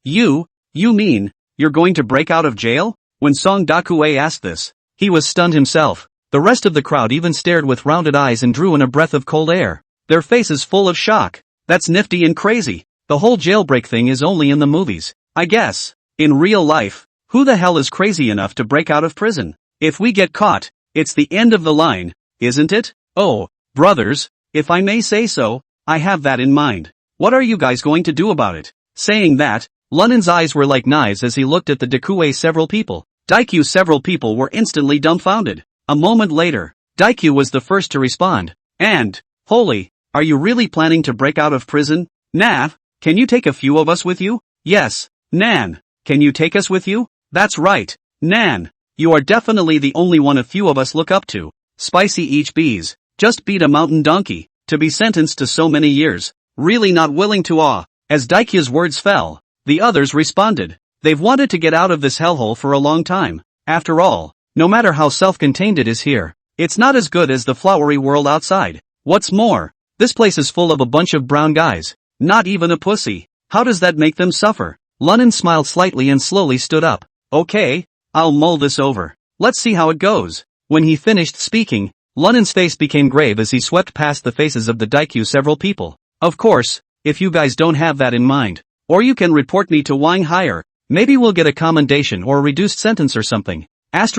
S1: you mean, you're going to break out of jail? When Song Dakue asked this, he was stunned himself. The rest of the crowd even stared with rounded eyes and drew in a breath of cold air, their faces full of shock. That's nifty and crazy. The whole jailbreak thing is only in the movies, I guess. In real life, who the hell is crazy enough to break out of prison? If we get caught, it's the end of the line, isn't it? Oh, brothers, if I may say so, I have that in mind. What are you guys going to do about it? Saying that, Lunnan's eyes were like knives as he looked at the Dakue several people. Daikyu several people were instantly dumbfounded. A moment later, Daikyu was the first to respond. And, holy, are you really planning to break out of prison? Nav, can you take a few of us with you? Yes. Nan, can you take us with you? That's right. Nan, you are definitely the only one a few of us look up to. Spicy each bees, just beat a mountain donkey, to be sentenced to so many years. Really not willing to As Daikyu's words fell, the others responded. They've wanted to get out of this hellhole for a long time. After all, no matter how self-contained it is here, it's not as good as the flowery world outside. What's more, this place is full of a bunch of brown guys. Not even a pussy. How does that make them suffer? Lunnan smiled slightly and slowly stood up. Okay, I'll mull this over. Let's see how it goes. When he finished speaking, Lunnan's face became grave as he swept past the faces of the Daikyu several people. Of course, if you guys don't have that in mind, or you can report me to Wang Higher, maybe we'll get a commendation or a reduced sentence or something. What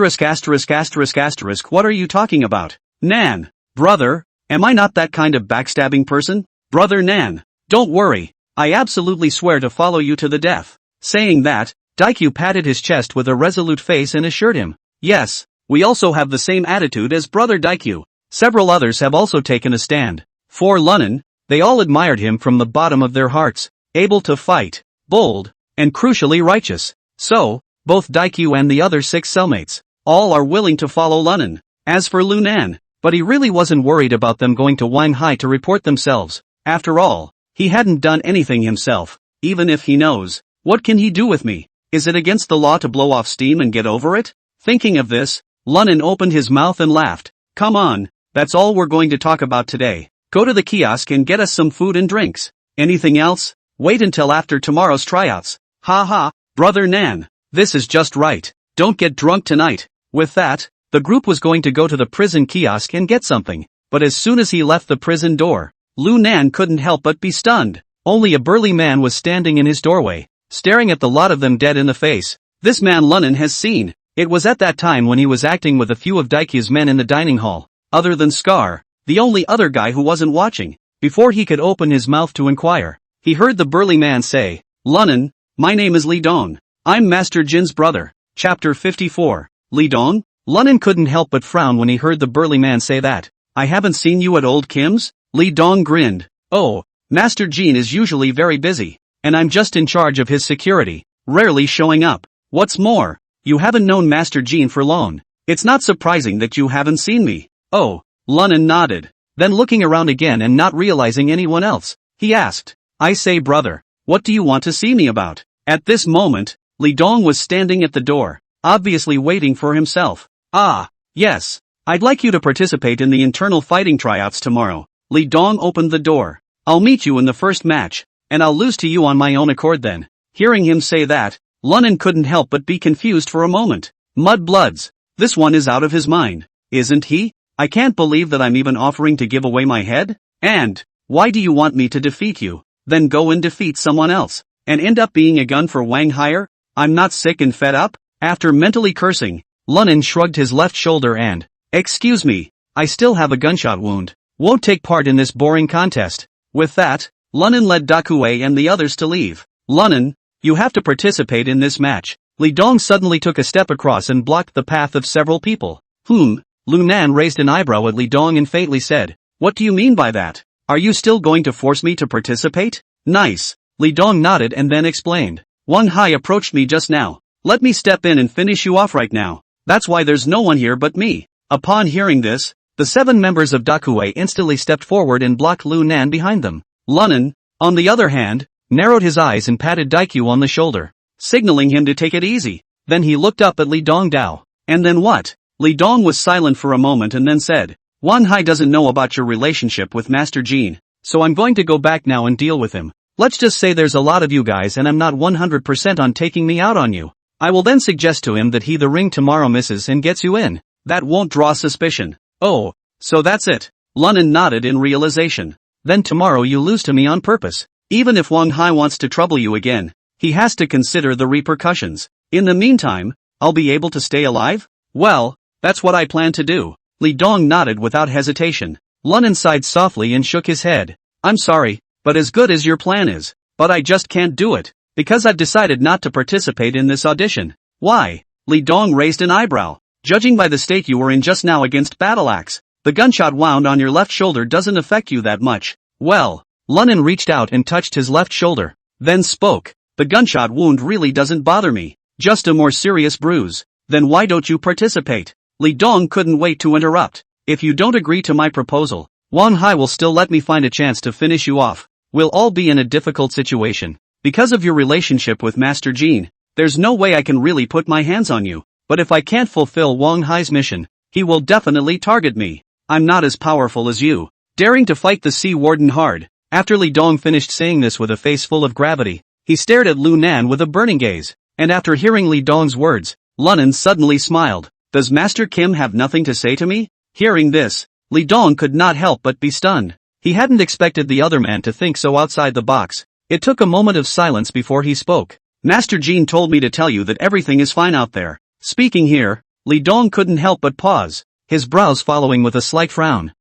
S1: are you talking about? Nan, brother, am I not that kind of backstabbing person? Brother Nan, don't worry, I absolutely swear to follow you to the death. Saying that, Daikyu patted his chest with a resolute face and assured him, yes, we also have the same attitude as Brother Daikyu. Several others have also taken a stand. For Lunnan, they all admired him from the bottom of their hearts, able to fight, bold, and crucially righteous. So, both Daikyu and the other 6 cellmates, all are willing to follow Lunnan. As for Lunan, but he really wasn't worried about them going to Wang Hai to report themselves. After all, he hadn't done anything himself. even if he knows. What can he do with me? Is it against the law to blow off steam and get over it? Thinking of this, Lunnan opened his mouth and laughed. Come on, that's all we're going to talk about today. Go to the kiosk and get us some food and drinks. Anything else? Wait until after tomorrow's tryouts. Ha ha, brother Nan. This is just right. Don't get drunk tonight. With that, the group was going to go to the prison kiosk and get something, but as soon as he left the prison door, Lu Nan couldn't help but be stunned. Only a burly man was standing in his doorway, staring at the lot of them dead in the face. This man Lunnan has seen. It was at that time when he was acting with a few of Daikyu's men in the dining hall. Other than Scar, the only other guy who wasn't watching. Before he could open his mouth to inquire, he heard the burly man say, Lunnan, my name is Li Dong. I'm Master Jin's brother. Chapter 54. Li Dong? Lunnan couldn't help but frown when he heard the burly man say that. I haven't seen you at Old Kim's? Li Dong grinned. Oh, Master Jin is usually very busy, and I'm just in charge of his security, rarely showing up. What's more, you haven't known Master Jin for long. It's not surprising that you haven't seen me. Oh, Lunnan nodded. Then looking around again and not realizing anyone else, he asked, I say brother, what do you want to see me about? At this moment, Li Dong was standing at the door, obviously waiting for himself. Ah, yes. I'd like you to participate in the internal fighting tryouts tomorrow. Li Dong opened the door. I'll meet you in the first match, and I'll lose to you on my own accord then. Hearing him say that, Lunnan couldn't help but be confused for a moment. Mudbloods. This one is out of his mind, isn't he? I can't believe that I'm even offering to give away my head? And, why do you want me to defeat you? Then go and defeat someone else, and end up being a gun for Wang Hire? I'm not sick and fed up? After mentally cursing, Lunnan shrugged his left shoulder and, excuse me, I still have a gunshot wound. Won't take part in this boring contest. With that, Lunnan led Dakue and the others to leave. Lunnan, you have to participate in this match. Li Dong suddenly took a step across and blocked the path of several people. Lu Nan raised an eyebrow at Li Dong and faintly said, what do you mean by that? Are you still going to force me to participate? Nice. Li Dong nodded and then explained. Wang Hai approached me just now. Let me step in and finish you off right now. That's why there's no one here but me. Upon hearing this, the 7 members of Dakue instantly stepped forward and blocked Lu Nan behind them. Lunnan, on the other hand, narrowed his eyes and patted Daikyu on the shoulder, signaling him to take it easy. Then he looked up at Li Dong Dao. And then what? Li Dong was silent for a moment and then said, Wan Hai doesn't know about your relationship with Master Jin, so I'm going to go back now and deal with him. Let's just say there's a lot of you guys and I'm not 100% on taking me out on you. I will then suggest to him that he the ring tomorrow misses and gets you in. That won't draw suspicion. Oh, so that's it. Lunnan nodded in realization. Then tomorrow you lose to me on purpose. Even if Wang Hai wants to trouble you again, he has to consider the repercussions. In the meantime, I'll be able to stay alive? Well, that's what I plan to do. Li Dong nodded without hesitation. Lunnan sighed softly and shook his head. I'm sorry, but as good as your plan is, but I just can't do it, because I've decided not to participate in this audition. Why? Li Dong raised an eyebrow. Judging by the state you were in just now against Battle Axe, the gunshot wound on your left shoulder doesn't affect you that much. Well, Lunnan reached out and touched his left shoulder, then spoke. The gunshot wound really doesn't bother me, just a more serious bruise. Then why don't you participate? Li Dong couldn't wait to interrupt. If you don't agree to my proposal, Wang Hai will still let me find a chance to finish you off. We'll all be in a difficult situation. Because of your relationship with Master Jin, there's no way I can really put my hands on you. But if I can't fulfill Wang Hai's mission, he will definitely target me. I'm not as powerful as you. Daring to fight the Sea Warden hard. After Li Dong finished saying this with a face full of gravity, he stared at Lu Nan with a burning gaze. And after hearing Li Dong's words, Lunnan suddenly smiled. Does Master Kim have nothing to say to me? Hearing this, Li Dong could not help but be stunned. He hadn't expected the other man to think so outside the box. It took a moment of silence before he spoke. Master Jin told me to tell you that everything is fine out there. Speaking here, Li Dong couldn't help but pause, his brows following with a slight frown.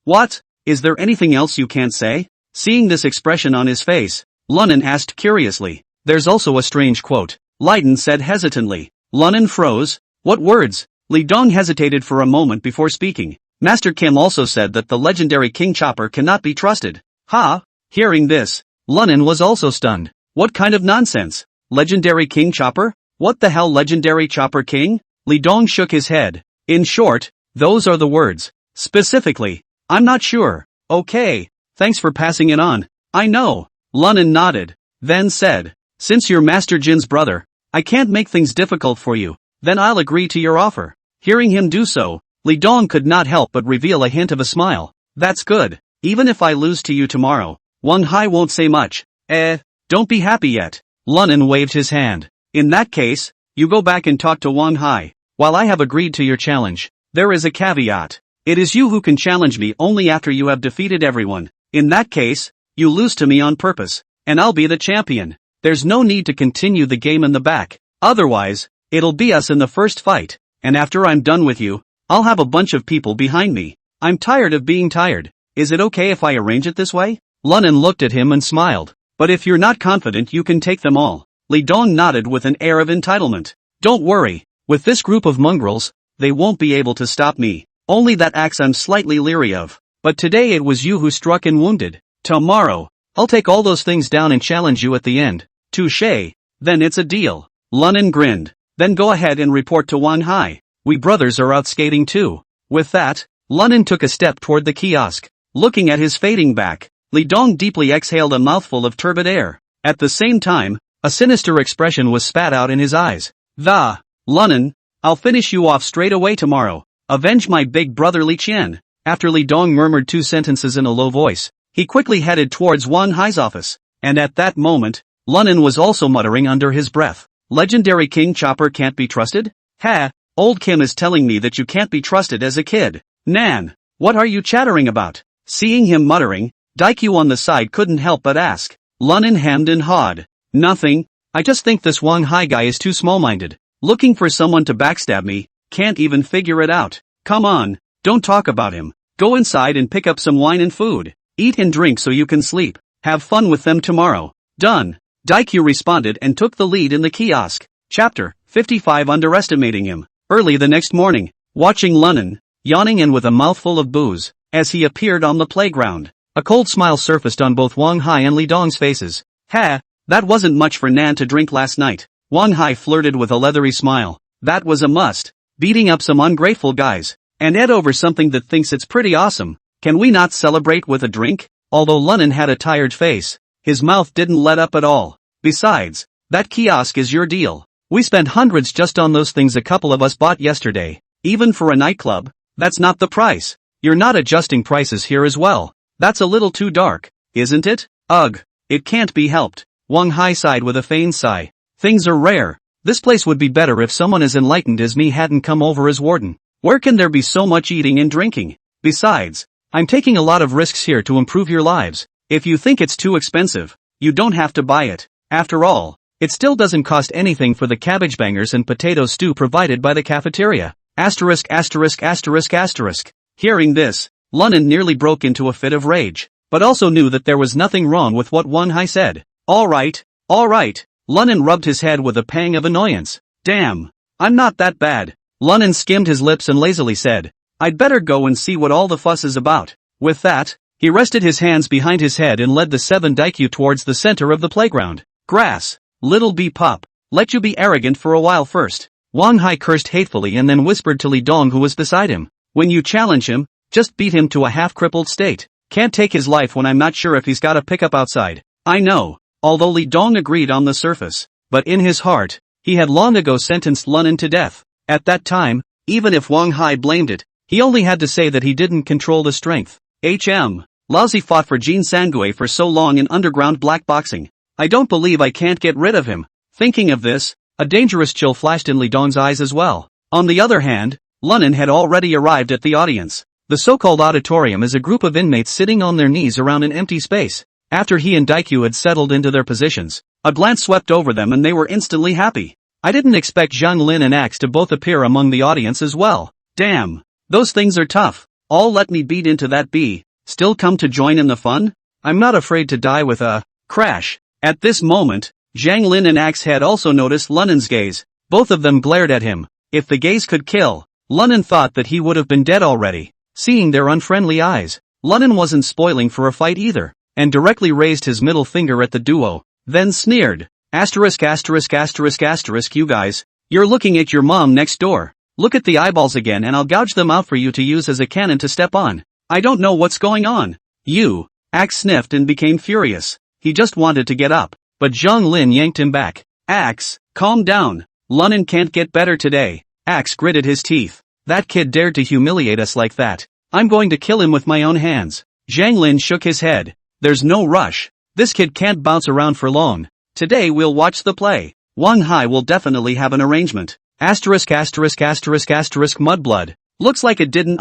S1: What? Is there anything else you can't say? Seeing this expression on his face, Lunnan asked curiously. There's also a strange quote. Leiden said hesitantly. Lunnan froze. What words? Li Dong hesitated for a moment before speaking. Master Kim also said that the legendary King Chopper cannot be trusted. Hearing this, Lunnan was also stunned. What kind of nonsense? Legendary King Chopper? What the hell, legendary Chopper King? Li Dong shook his head. In short, those are the words. Specifically, I'm not sure. Okay, thanks for passing it on. I know. Lunnan nodded. then said, "Since you're Master Jin's brother, I can't make things difficult for you, then I'll agree to your offer." Hearing him do so, Li Dong could not help but reveal a hint of a smile. "That's good. Even if I lose to you tomorrow, Wang Hai won't say much." Don't be happy yet." Lunan waved his hand. "In that case, you go back and talk to Wang Hai. While I have agreed to your challenge, there is a caveat. It is you who can challenge me only after you have defeated everyone. In that case, you lose to me on purpose, and I'll be the champion. There's no need to continue the game in the back. Otherwise, it'll be us in the first fight, and after I'm done with you, I'll have a bunch of people behind me. I'm tired of being tired. Is it okay if I arrange it this way?" Lunan looked at him and smiled. "But if you're not confident you can take them all." Li Dong nodded with an air of entitlement. "Don't worry, with this group of mongrels, they won't be able to stop me. Only that axe I'm slightly leery of. But today it was you who struck and wounded. Tomorrow, I'll take all those things down and challenge you at the end." "Touché, then it's a deal." Lunan grinned. "Then go ahead and report to Wang Hai. We brothers are out skating too." With that, Lunan took a step toward the kiosk. Looking at his fading back, Li Dong deeply exhaled a mouthful of turbid air. At the same time, a sinister expression was spat out in his eyes. Lunan, I'll finish you off straight away tomorrow. Avenge my big brother Li Qian." After Li Dong murmured two sentences in a low voice, he quickly headed towards Wang Hai's office. And at that moment, Lunan was also muttering under his breath, "Legendary King Chopper can't be trusted? Ha, old Kim is telling me that you can't be trusted as a kid. Nan, what are you chattering about?" Seeing him muttering, Daikyu on the side couldn't help but ask. Lunan hemmed and hawed. "Nothing, I just think this Wang Hai guy is too small-minded. Looking for someone to backstab me, can't even figure it out. Come on, don't talk about him. Go inside and pick up some wine and food. Eat and drink so you can sleep. Have fun with them tomorrow." "Done." Daikyu responded and took the lead in the kiosk. Chapter 55. Underestimating him. Early the next morning, watching Lunan, yawning and with a mouthful of booze, as he appeared on the playground, a cold smile surfaced on both Wang Hai and Li Dong's faces. "Ha, that wasn't much for Nan to drink last night." Wang Hai flirted with a leathery smile. "That was a must. Beating up some ungrateful guys, and Ed over something that thinks it's pretty awesome. Can we not celebrate with a drink?" Although Lunan had a tired face, his mouth didn't let up at all. "Besides, that kiosk is your deal. We spent hundreds just on those things a couple of us bought yesterday. Even for a nightclub, that's not the price. You're not adjusting prices here as well. That's a little too dark, isn't it?" "Ugh, it can't be helped." Wang Hai sighed with a feigned sigh. "Things are rare. This place would be better if someone as enlightened as me hadn't come over as warden. Where can there be so much eating and drinking? Besides, I'm taking a lot of risks here to improve your lives. If you think it's too expensive, you don't have to buy it. After all, it still doesn't cost anything for the cabbage bangers and potato stew provided by the cafeteria." Hearing this, Lunan nearly broke into a fit of rage, but also knew that there was nothing wrong with what Wang Hai said. All right. Lunan rubbed his head with a pang of annoyance. "Damn, I'm not that bad." Lunan skimmed his lips and lazily said, "I'd better go and see what all the fuss is about." With that, he rested his hands behind his head and led the 7 Daikyu towards the center of the playground. "Grass, little bee-pup, let you be arrogant for a while first." Wang Hai cursed hatefully and then whispered to Li Dong who was beside him. "When you challenge him, just beat him to a half-crippled state. Can't take his life when I'm not sure if he's got a pickup outside." "I know." Although Li Dong agreed on the surface, but in his heart, he had long ago sentenced Lunan to death. At that time, even if Wang Hai blamed it, he only had to say that he didn't control the strength. Lousy fought for Jin Sangui for so long in underground black boxing. I don't believe I can't get rid of him. Thinking of this, a dangerous chill flashed in Li Dong's eyes as well. On the other hand, Lunan had already arrived at the audience. The so-called auditorium is a group of inmates sitting on their knees around an empty space. After he and Daikyu had settled into their positions, a glance swept over them and they were instantly happy. I didn't expect Zhang Lin and Axe to both appear among the audience as well. Damn, those things are tough. All let me beat into that bee. Still come to join in the fun? I'm not afraid to die with a crash. At this moment, Zhang Lin and Axe had also noticed Lunan's gaze. Both of them glared at him. If the gaze could kill, Lunan thought that he would have been dead already. Seeing their unfriendly eyes, Lunan wasn't spoiling for a fight either, and directly raised his middle finger at the duo, then sneered. You guys, you're looking at your mom next door. Look at the eyeballs again and I'll gouge them out for you to use as a cannon to step on. I don't know what's going on. Axe sniffed and became furious. He just wanted to get up, but Zhang Lin yanked him back. Axe, calm down. Lunin can't get better today. Axe gritted his teeth. That kid dared to humiliate us like that. I'm going to kill him with my own hands. Zhang Lin shook his head. There's no rush. This kid can't bounce around for long. Today we'll watch the play. Wang Hai will definitely have an arrangement. Asterisk asterisk asterisk asterisk mudblood. Looks like it didn't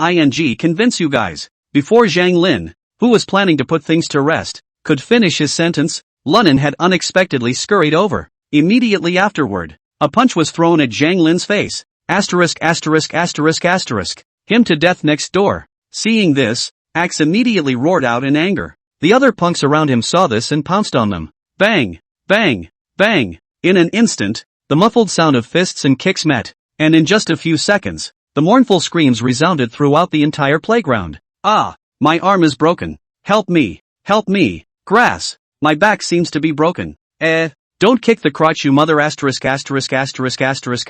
S1: convince you guys. Before Zhang Lin, who was planning to put things to rest, could finish his sentence, Lunin had unexpectedly scurried over. Immediately afterward, a punch was thrown at Zhang Lin's face. Asterisk asterisk asterisk asterisk. Him to death next door. Seeing this, Axe immediately roared out in anger. The other punks around him saw this and pounced on them. Bang! Bang! Bang! In an instant, the muffled sound of fists and kicks met, and in just a few seconds, the mournful screams resounded throughout the entire playground. Ah! My arm is broken. Help me! Help me! Grass! My back seems to be broken. Don't kick the crotch, you mother asterisk asterisk asterisk asterisk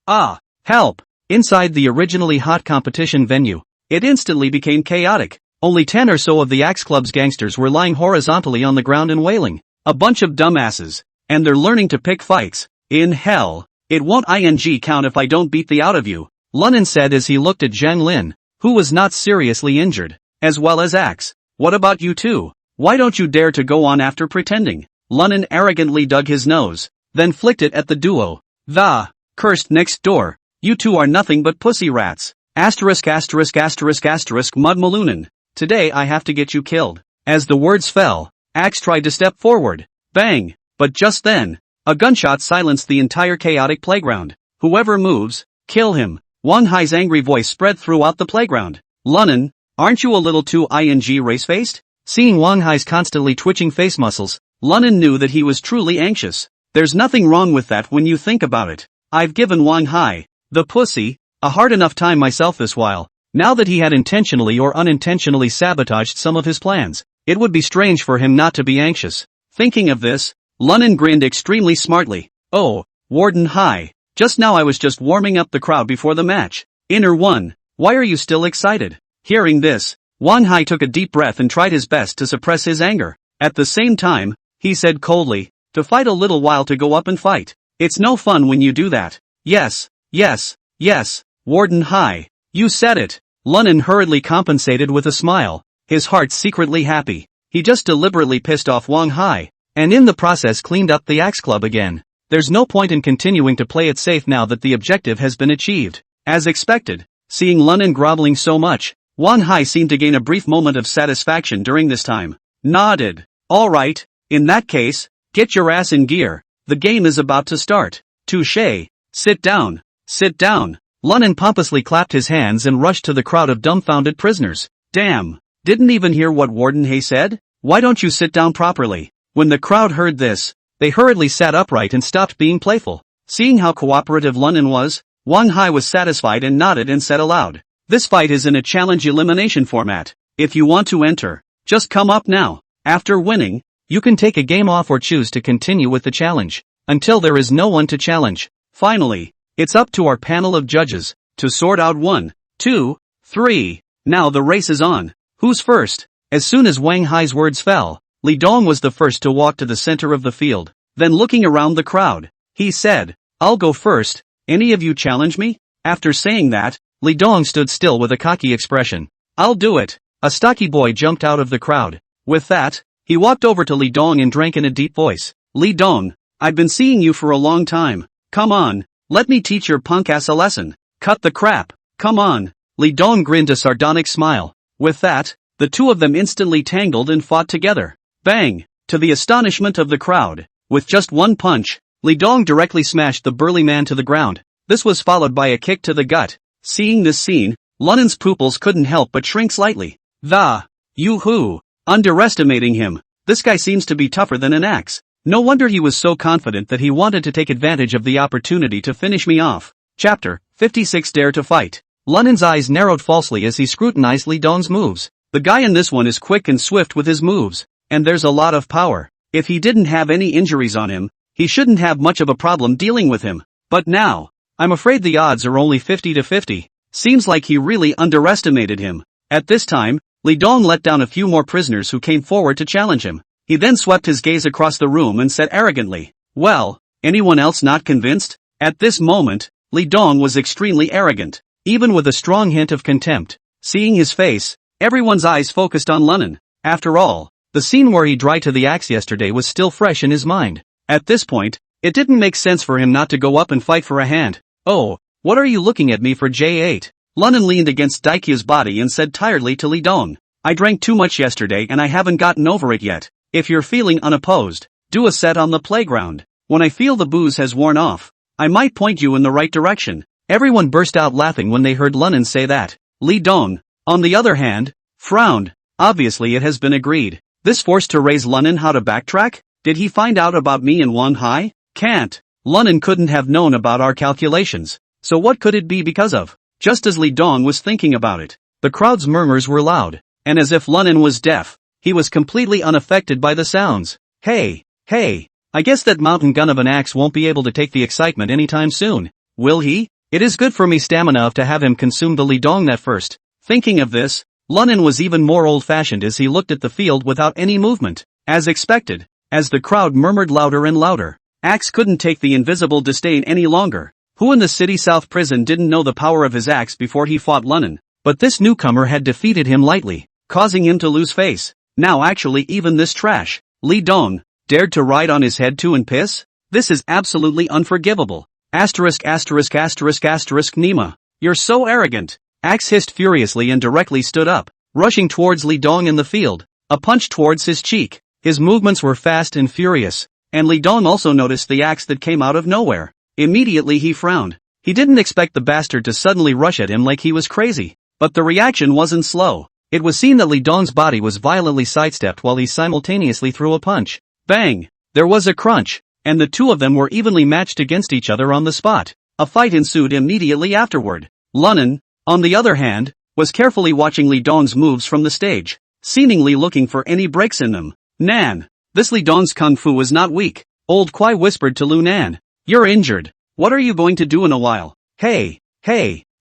S1: Ah! Help! Inside the originally hot competition venue, it instantly became chaotic. Only 10 or so of the Axe Club's gangsters were lying horizontally on the ground and wailing. A bunch of dumbasses. And they're learning to pick fights. In hell. It won't count if I don't beat the out of you, Lunin said as he looked at Zhang Lin, who was not seriously injured, as well as Axe. What about you two? Why don't you dare to go on after pretending? Lunin arrogantly dug his nose, then flicked it at the duo. The cursed next door. You two are nothing but pussy rats. Asterisk asterisk asterisk asterisk Mudmalunin. Today I have to get you killed. As the words fell, Axe tried to step forward. Bang! But just then, a gunshot silenced the entire chaotic playground. Whoever moves, kill him. Wang Hai's angry voice spread throughout the playground. Lunin, aren't you a little too race-faced? Seeing Wang Hai's constantly twitching face muscles, Lunin knew that he was truly anxious. There's nothing wrong with that when you think about it. I've given Wang Hai, the pussy, a hard enough time myself this while. Now that he had intentionally or unintentionally sabotaged some of his plans, it would be strange for him not to be anxious. Thinking of this, Lunin grinned extremely smartly. Oh, Warden Hai, just now I was just warming up the crowd before the match. Inner one, why are you still excited? Hearing this, Wang Hai took a deep breath and tried his best to suppress his anger. At the same time, he said coldly, to fight a little while to go up and fight. It's no fun when you do that. Yes, yes, yes, Warden Hai. You said it. Lunin hurriedly compensated with a smile, his heart secretly happy. He just deliberately pissed off Wang Hai, and in the process cleaned up the Axe Club again. There's no point in continuing to play it safe now that the objective has been achieved. As expected, seeing Lunin groveling so much, Wang Hai seemed to gain a brief moment of satisfaction during this time. Nodded. Alright, in that case, get your ass in gear. The game is about to start. Touché. Sit down. Sit down. Lunin pompously clapped his hands and rushed to the crowd of dumbfounded prisoners. Damn. Didn't even hear what Warden Hay said? Why don't you sit down properly? When the crowd heard this, they hurriedly sat upright and stopped being playful. Seeing how cooperative Lunin was, Wang Hai was satisfied and nodded and said aloud. This fight is in a challenge elimination format. If you want to enter, just come up now. After winning, you can take a game off or choose to continue with the challenge, until there is no one to challenge. Finally, it's up to our panel of judges to sort out 1, 2, 3. Now the race is on. Who's first? As soon as Wang Hai's words fell, Li Dong was the first to walk to the center of the field. Then looking around the crowd, he said, I'll go first. Any of you challenge me? After saying that, Li Dong stood still with a cocky expression. I'll do it. A stocky boy jumped out of the crowd. With that, he walked over to Li Dong and drank in a deep voice. Li Dong, I've been seeing you for a long time. Come on. Let me teach your punk ass a lesson. Cut the crap. Come on. Li Dong grinned a sardonic smile. With that, the two of them instantly tangled and fought together. Bang! To the astonishment of the crowd, with just one punch, Li Dong directly smashed the burly man to the ground. This was followed by a kick to the gut. Seeing this scene, Lunin's pupils couldn't help but shrink slightly. Yoo-hoo! Underestimating him. This guy seems to be tougher than an axe. No wonder he was so confident that he wanted to take advantage of the opportunity to finish me off. Chapter 56 Dare to Fight. Lunin's eyes narrowed falsely as he scrutinized Li Dong's moves. The guy in this one is quick and swift with his moves, and there's a lot of power. If he didn't have any injuries on him, he shouldn't have much of a problem dealing with him. But now, I'm afraid the odds are only 50-50. Seems like he really underestimated him. At this time, Li Dong let down a few more prisoners who came forward to challenge him. He then swept his gaze across the room and said arrogantly, "Well, anyone else not convinced?" At this moment, Li Dong was extremely arrogant, even with a strong hint of contempt. Seeing his face, everyone's eyes focused on Lunnan. After all, the scene where he dried to the axe yesterday was still fresh in his mind. At this point, it didn't make sense for him not to go up and fight for a hand. "Oh, what are you looking at me for, J8? Lunnan leaned against Daikyu's body and said tiredly to Li Dong, "I drank too much yesterday and I haven't gotten over it yet. If you're feeling unopposed, do a set on the playground. When I feel the booze has worn off, I might point you in the right direction." Everyone burst out laughing when they heard Lunnan say that. Li Dong, on the other hand, frowned. Obviously it has been agreed. This forced to raise Lunnan how to backtrack? Did he find out about me and Wang Hai? Can't. Lunnan couldn't have known about our calculations. So what could it be because of? Just as Li Dong was thinking about it, the crowd's murmurs were loud, and as if Lunnan was deaf, he was completely unaffected by the sounds. Hey, I guess that mountain gun of an axe won't be able to take the excitement anytime soon, will he? It is good for me stamina to have him consume the Li Dong net first. Thinking of this, Lunnan was even more old-fashioned as he looked at the field without any movement. As expected, as the crowd murmured louder and louder, Axe couldn't take the invisible disdain any longer. Who in the city south prison didn't know the power of his axe before he fought Lunnan? But this newcomer had defeated him lightly, causing him to lose face. Now actually even this trash, Li Dong, dared to ride on his head too and piss? This is absolutely unforgivable. Asterisk asterisk asterisk asterisk Nima. You're so arrogant. Axe hissed furiously and directly stood up, rushing towards Li Dong in the field, a punch towards his cheek. His movements were fast and furious, and Li Dong also noticed the axe that came out of nowhere. Immediately he frowned. He didn't expect the bastard to suddenly rush at him like he was crazy. But the reaction wasn't slow. It was seen that Li Dong's body was violently sidestepped while he simultaneously threw a punch. Bang! There was a crunch, and the two of them were evenly matched against each other on the spot. A fight ensued immediately afterward. Lunnan, on the other hand, was carefully watching Li Dong's moves from the stage, seemingly looking for any breaks in them. Nan! This Li Dong's kung fu is not weak. Old Kwai whispered to Lu Nan. You're injured. What are you going to do in a while? Hey,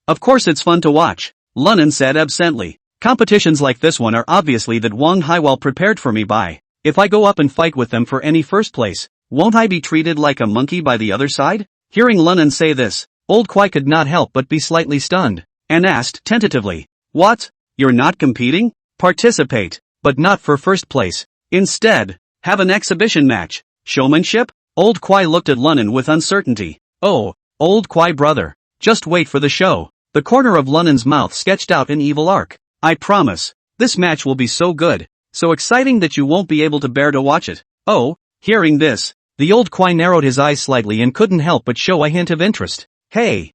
S1: of course it's fun to watch, Lunnan said absently. Competitions like this one are obviously that Wang Hai well prepared for me by. If I go up and fight with them for any first place, won't I be treated like a monkey by the other side? Hearing Lunnan say this, Old Kwai could not help but be slightly stunned, and asked tentatively, What? You're not competing? Participate, but not for first place. Instead, have an exhibition match. Showmanship? Old Kwai looked at Lunnan with uncertainty. Oh, Old Kwai brother, just wait for the show. The corner of Lunnan's mouth sketched out an evil arc. I promise, this match will be so good, so exciting that you won't be able to bear to watch it. Oh, hearing this, the Old Kwai narrowed his eyes slightly and couldn't help but show a hint of interest. Hey,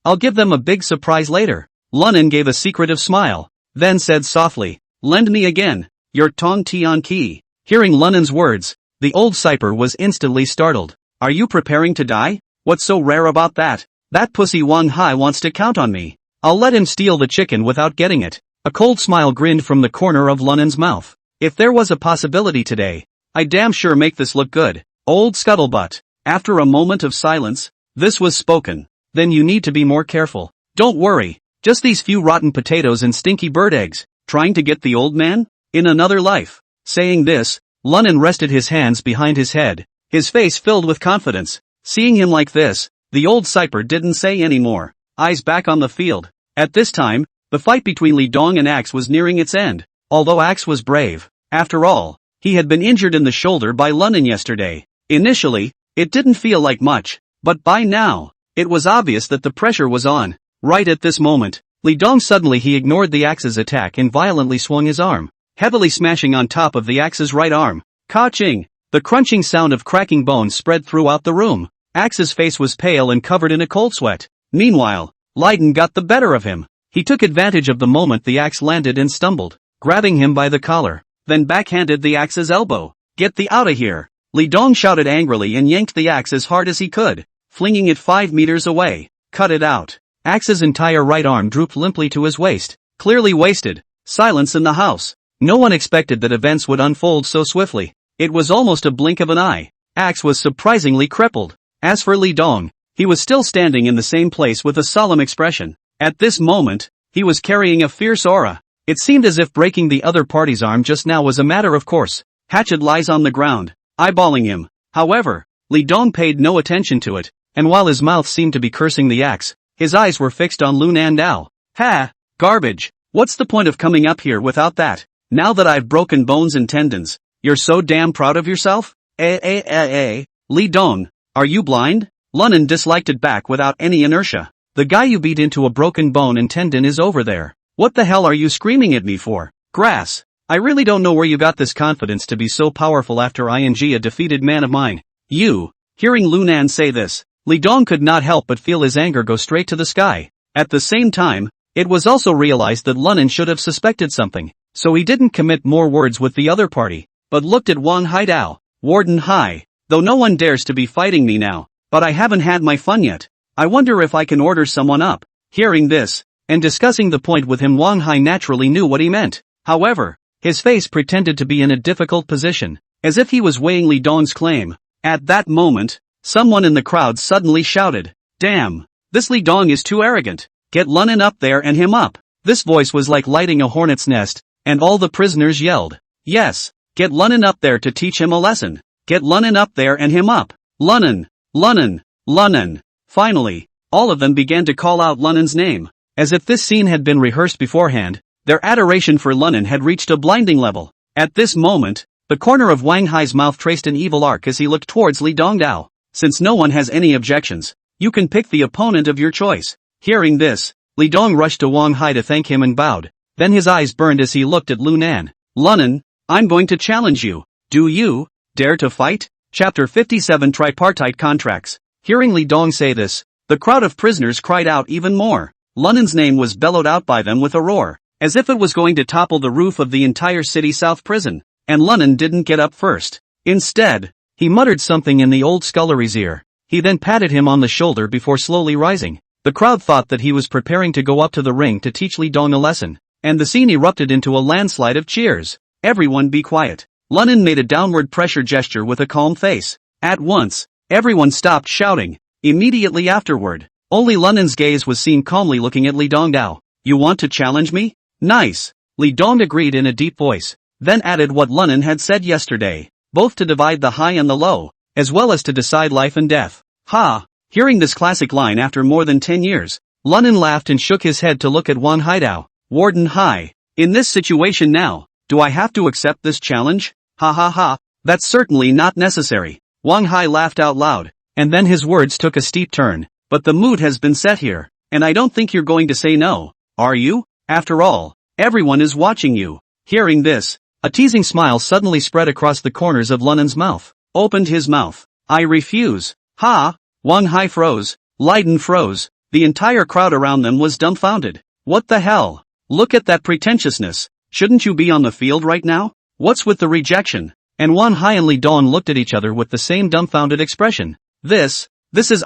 S1: I'll give them a big surprise later. Lunnan gave a secretive smile, then said softly, Lend me again, your Tong Tian Ki. Hearing Lunnan's words, the old Cyper was instantly startled. Are you preparing to die? What's so rare about that? That pussy Wang Hai wants to count on me. I'll let him steal the chicken without getting it. A cold smile grinned from the corner of Lunnan's mouth. If there was a possibility today, I'd damn sure make this look good. Old Scuttlebutt. After a moment of silence, this was spoken. Then you need to be more careful. Don't worry, just these few rotten potatoes and stinky bird eggs. Trying to get the old man? In another life. Saying this, Lunnan rested his hands behind his head, his face filled with confidence. Seeing him like this, the old Cyper didn't say any more, eyes back on the field. At this time, the fight between Li Dong and Axe was nearing its end, although Axe was brave. After all, he had been injured in the shoulder by Lunnan yesterday. Initially, it didn't feel like much, but by now, it was obvious that the pressure was on. Right at this moment, Li Dong suddenly he ignored the Axe's attack and violently swung his arm, heavily smashing on top of the Axe's right arm. Ka-ching! The crunching sound of cracking bones spread throughout the room. Axe's face was pale and covered in a cold sweat. Meanwhile, Leiden got the better of him. He took advantage of the moment the axe landed and stumbled, grabbing him by the collar, then backhanded the axe's elbow. Get the outta here! Li Dong shouted angrily and yanked the axe as hard as he could, flinging it 5 meters away. Cut it out. Axe's entire right arm drooped limply to his waist, clearly wasted. Silence in the house. No one expected that events would unfold so swiftly. It was almost a blink of an eye. Axe was surprisingly crippled. As for Li Dong, he was still standing in the same place with a solemn expression. At this moment, he was carrying a fierce aura. It seemed as if breaking the other party's arm just now was a matter of course. hatchet lies on the ground, eyeballing him. However, Li Dong paid no attention to it, and while his mouth seemed to be cursing the axe, his eyes were fixed on Lu Nandao. Ha! Garbage! What's the point of coming up here without that? Now that I've broken bones and tendons, you're so damn proud of yourself? Li Dong, are you blind? Lunan disliked it back without any inertia. The guy you beat into a broken bone and tendon is over there. What the hell are you screaming at me for? Grass. I really don't know where you got this confidence to be so powerful after a defeated man of mine. You. Hearing Lunan say this, Li Dong could not help but feel his anger go straight to the sky. At the same time, it was also realized that Lunan should have suspected something, so he didn't commit more words with the other party, but looked at Wang Haidao. Warden Hai, though no one dares to be fighting me now, but I haven't had my fun yet. I wonder if I can order someone up. Hearing this, and discussing the point with him, Wang Hai naturally knew what he meant. However, his face pretended to be in a difficult position, as if he was weighing Li Dong's claim. At that moment, someone in the crowd suddenly shouted, "Damn! This Li Dong is too arrogant. Get Lunan up there and him up." This voice was like lighting a hornet's nest, and all the prisoners yelled, "Yes! Get Lunan up there to teach him a lesson. Get Lunan up there and him up. Lunan! Lunan! Lunan!" Finally, all of them began to call out Lunan's name. As if this scene had been rehearsed beforehand, their adoration for Lunan had reached a blinding level. At this moment, the corner of Wang Hai's mouth traced an evil arc as he looked towards Li Dongdao. "Since no one has any objections, you can pick the opponent of your choice." Hearing this, Li Dong rushed to Wang Hai to thank him and bowed. Then his eyes burned as he looked at Lunan. "Lunan, I'm going to challenge you. Do you dare to fight?" Chapter 57 Tripartite Contracts. Hearing Li Dong say this, the crowd of prisoners cried out even more. Lunan's name was bellowed out by them with a roar, as if it was going to topple the roof of the entire City South prison. And Lunan didn't get up first. Instead, he muttered something in the old scullery's ear. He then patted him on the shoulder before slowly rising. The crowd thought that he was preparing to go up to the ring to teach Li Dong a lesson, and the scene erupted into a landslide of cheers. "Everyone be quiet." Lunan made a downward pressure gesture with a calm face. At once, everyone stopped shouting. Immediately afterward, only Lunan's gaze was seen calmly looking at Li Dongdao. "You want to challenge me? Nice." Li Dong agreed in a deep voice, then added what Lunan had said yesterday, both to divide the high and the low, as well as to decide life and death. Ha! Hearing this classic line after more than 10 years, Lunan laughed and shook his head to look at Wang Haidao. "Warden Hai, in this situation now, do I have to accept this challenge? Ha ha ha, that's certainly not necessary." Wang Hai laughed out loud, and then his words took a steep turn. "But the mood has been set here, and I don't think you're going to say no, are you? After all, everyone is watching you." Hearing this, a teasing smile suddenly spread across the corners of Lunan's mouth. Opened his mouth. "I refuse." "Ha!" Wang Hai froze. Leiden froze. The entire crowd around them was dumbfounded. "What the hell? Look at that pretentiousness. Shouldn't you be on the field right now? What's with the rejection?" And Wang Hai and Li Dong looked at each other with the same dumbfounded expression. This is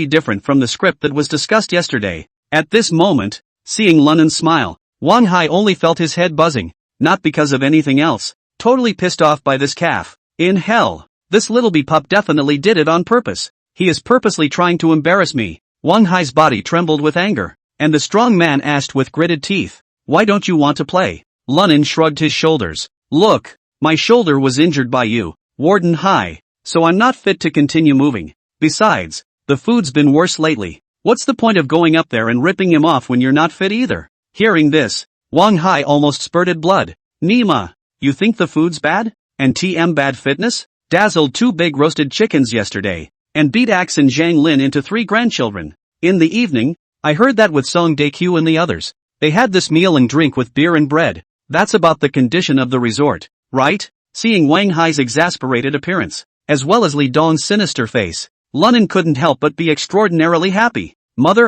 S1: different from the script that was discussed yesterday. At this moment, seeing Lunan smile, Wang Hai only felt his head buzzing, not because of anything else, totally pissed off by this calf. In hell, this little pup definitely did it on purpose. He is purposely trying to embarrass me. Wang Hai's body trembled with anger, and the strong man asked with gritted teeth, "Why don't you want to play?" Lunan shrugged his shoulders. "Look, my shoulder was injured by you, Warden Hai, so I'm not fit to continue moving. Besides, the food's been worse lately. What's the point of going up there and ripping him off when you're not fit either?" Hearing this, Wang Hai almost spurted blood. "Nima, you think the food's bad? And TM bad fitness? Dazzled 2 big roasted chickens yesterday, and beat Axe and Zhang Lin into 3 grandchildren. In the evening, I heard that with Song Daeq and the others. They had this meal and drink with beer and bread. That's about the condition of the resort, right?" Seeing Wang Hai's exasperated appearance, as well as Li Dong's sinister face, Lunan couldn't help but be extraordinarily happy. "Mother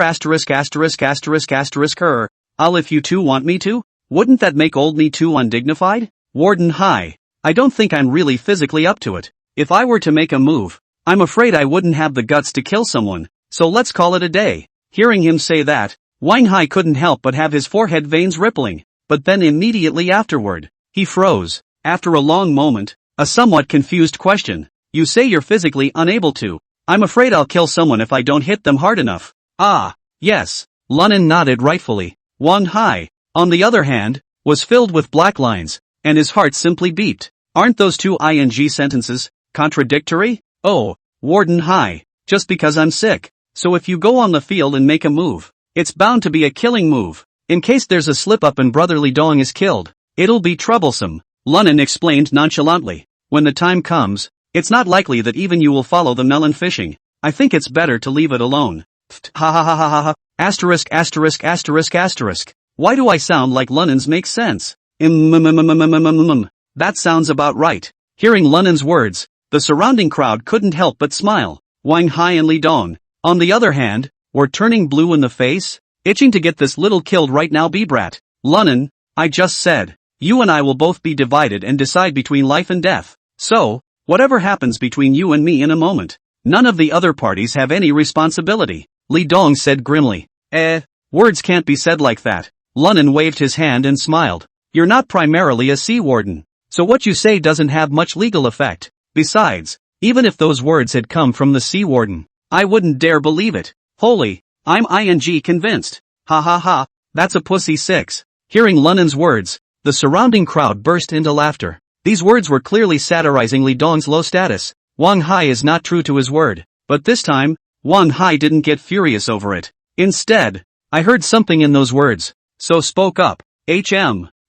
S1: her, I'll if you two want me to? Wouldn't that make old me too undignified? Warden Hai, I don't think I'm really physically up to it. If I were to make a move, I'm afraid I wouldn't have the guts to kill someone, so let's call it a day." Hearing him say that, Wang Hai couldn't help but have his forehead veins rippling, but then immediately afterward, he froze. After a long moment, a somewhat confused question. "You say you're physically unable to. I'm afraid I'll kill someone if I don't hit them hard enough." "Ah, yes." Lunan nodded rightfully. Wang Hai, on the other hand, was filled with black lines, and his heart simply beeped. Aren't those two ing sentences contradictory? Oh, Warden hi. Just because I'm sick. So if you go on the field and make a move, it's bound to be a killing move. In case there's a slip-up and Brother Lee Dong is killed, it'll be troublesome. Lunan explained nonchalantly. When the time comes, it's not likely that even you will follow the melon fishing. I think it's better to leave it alone. Ha ha ha ha ha ha. Asterisk asterisk asterisk asterisk. Why do I sound like Lunan's makes sense? That sounds about right. Hearing Lunan's words, the surrounding crowd couldn't help but smile. Wang Hai and Li Dong, on the other hand, were turning blue in the face, itching to get this little killed right now B-brat. Lunan, I just said, you and I will both be divided and decide between life and death. So, whatever happens between you and me in a moment, none of the other parties have any responsibility. Li Dong said grimly. Words can't be said like that. Lunan waved his hand and smiled. You're not primarily a sea warden, so what you say doesn't have much legal effect. Besides, even if those words had come from the sea warden, I wouldn't dare believe it. Holy, I'm ing convinced. Ha ha ha, that's a pussy 6. Hearing Lunan's words, the surrounding crowd burst into laughter. These words were clearly satirizing Li Dong's low status. Wang Hai is not true to his word. But this time, Wang Hai didn't get furious over it. Instead, I heard something in those words, so spoke up.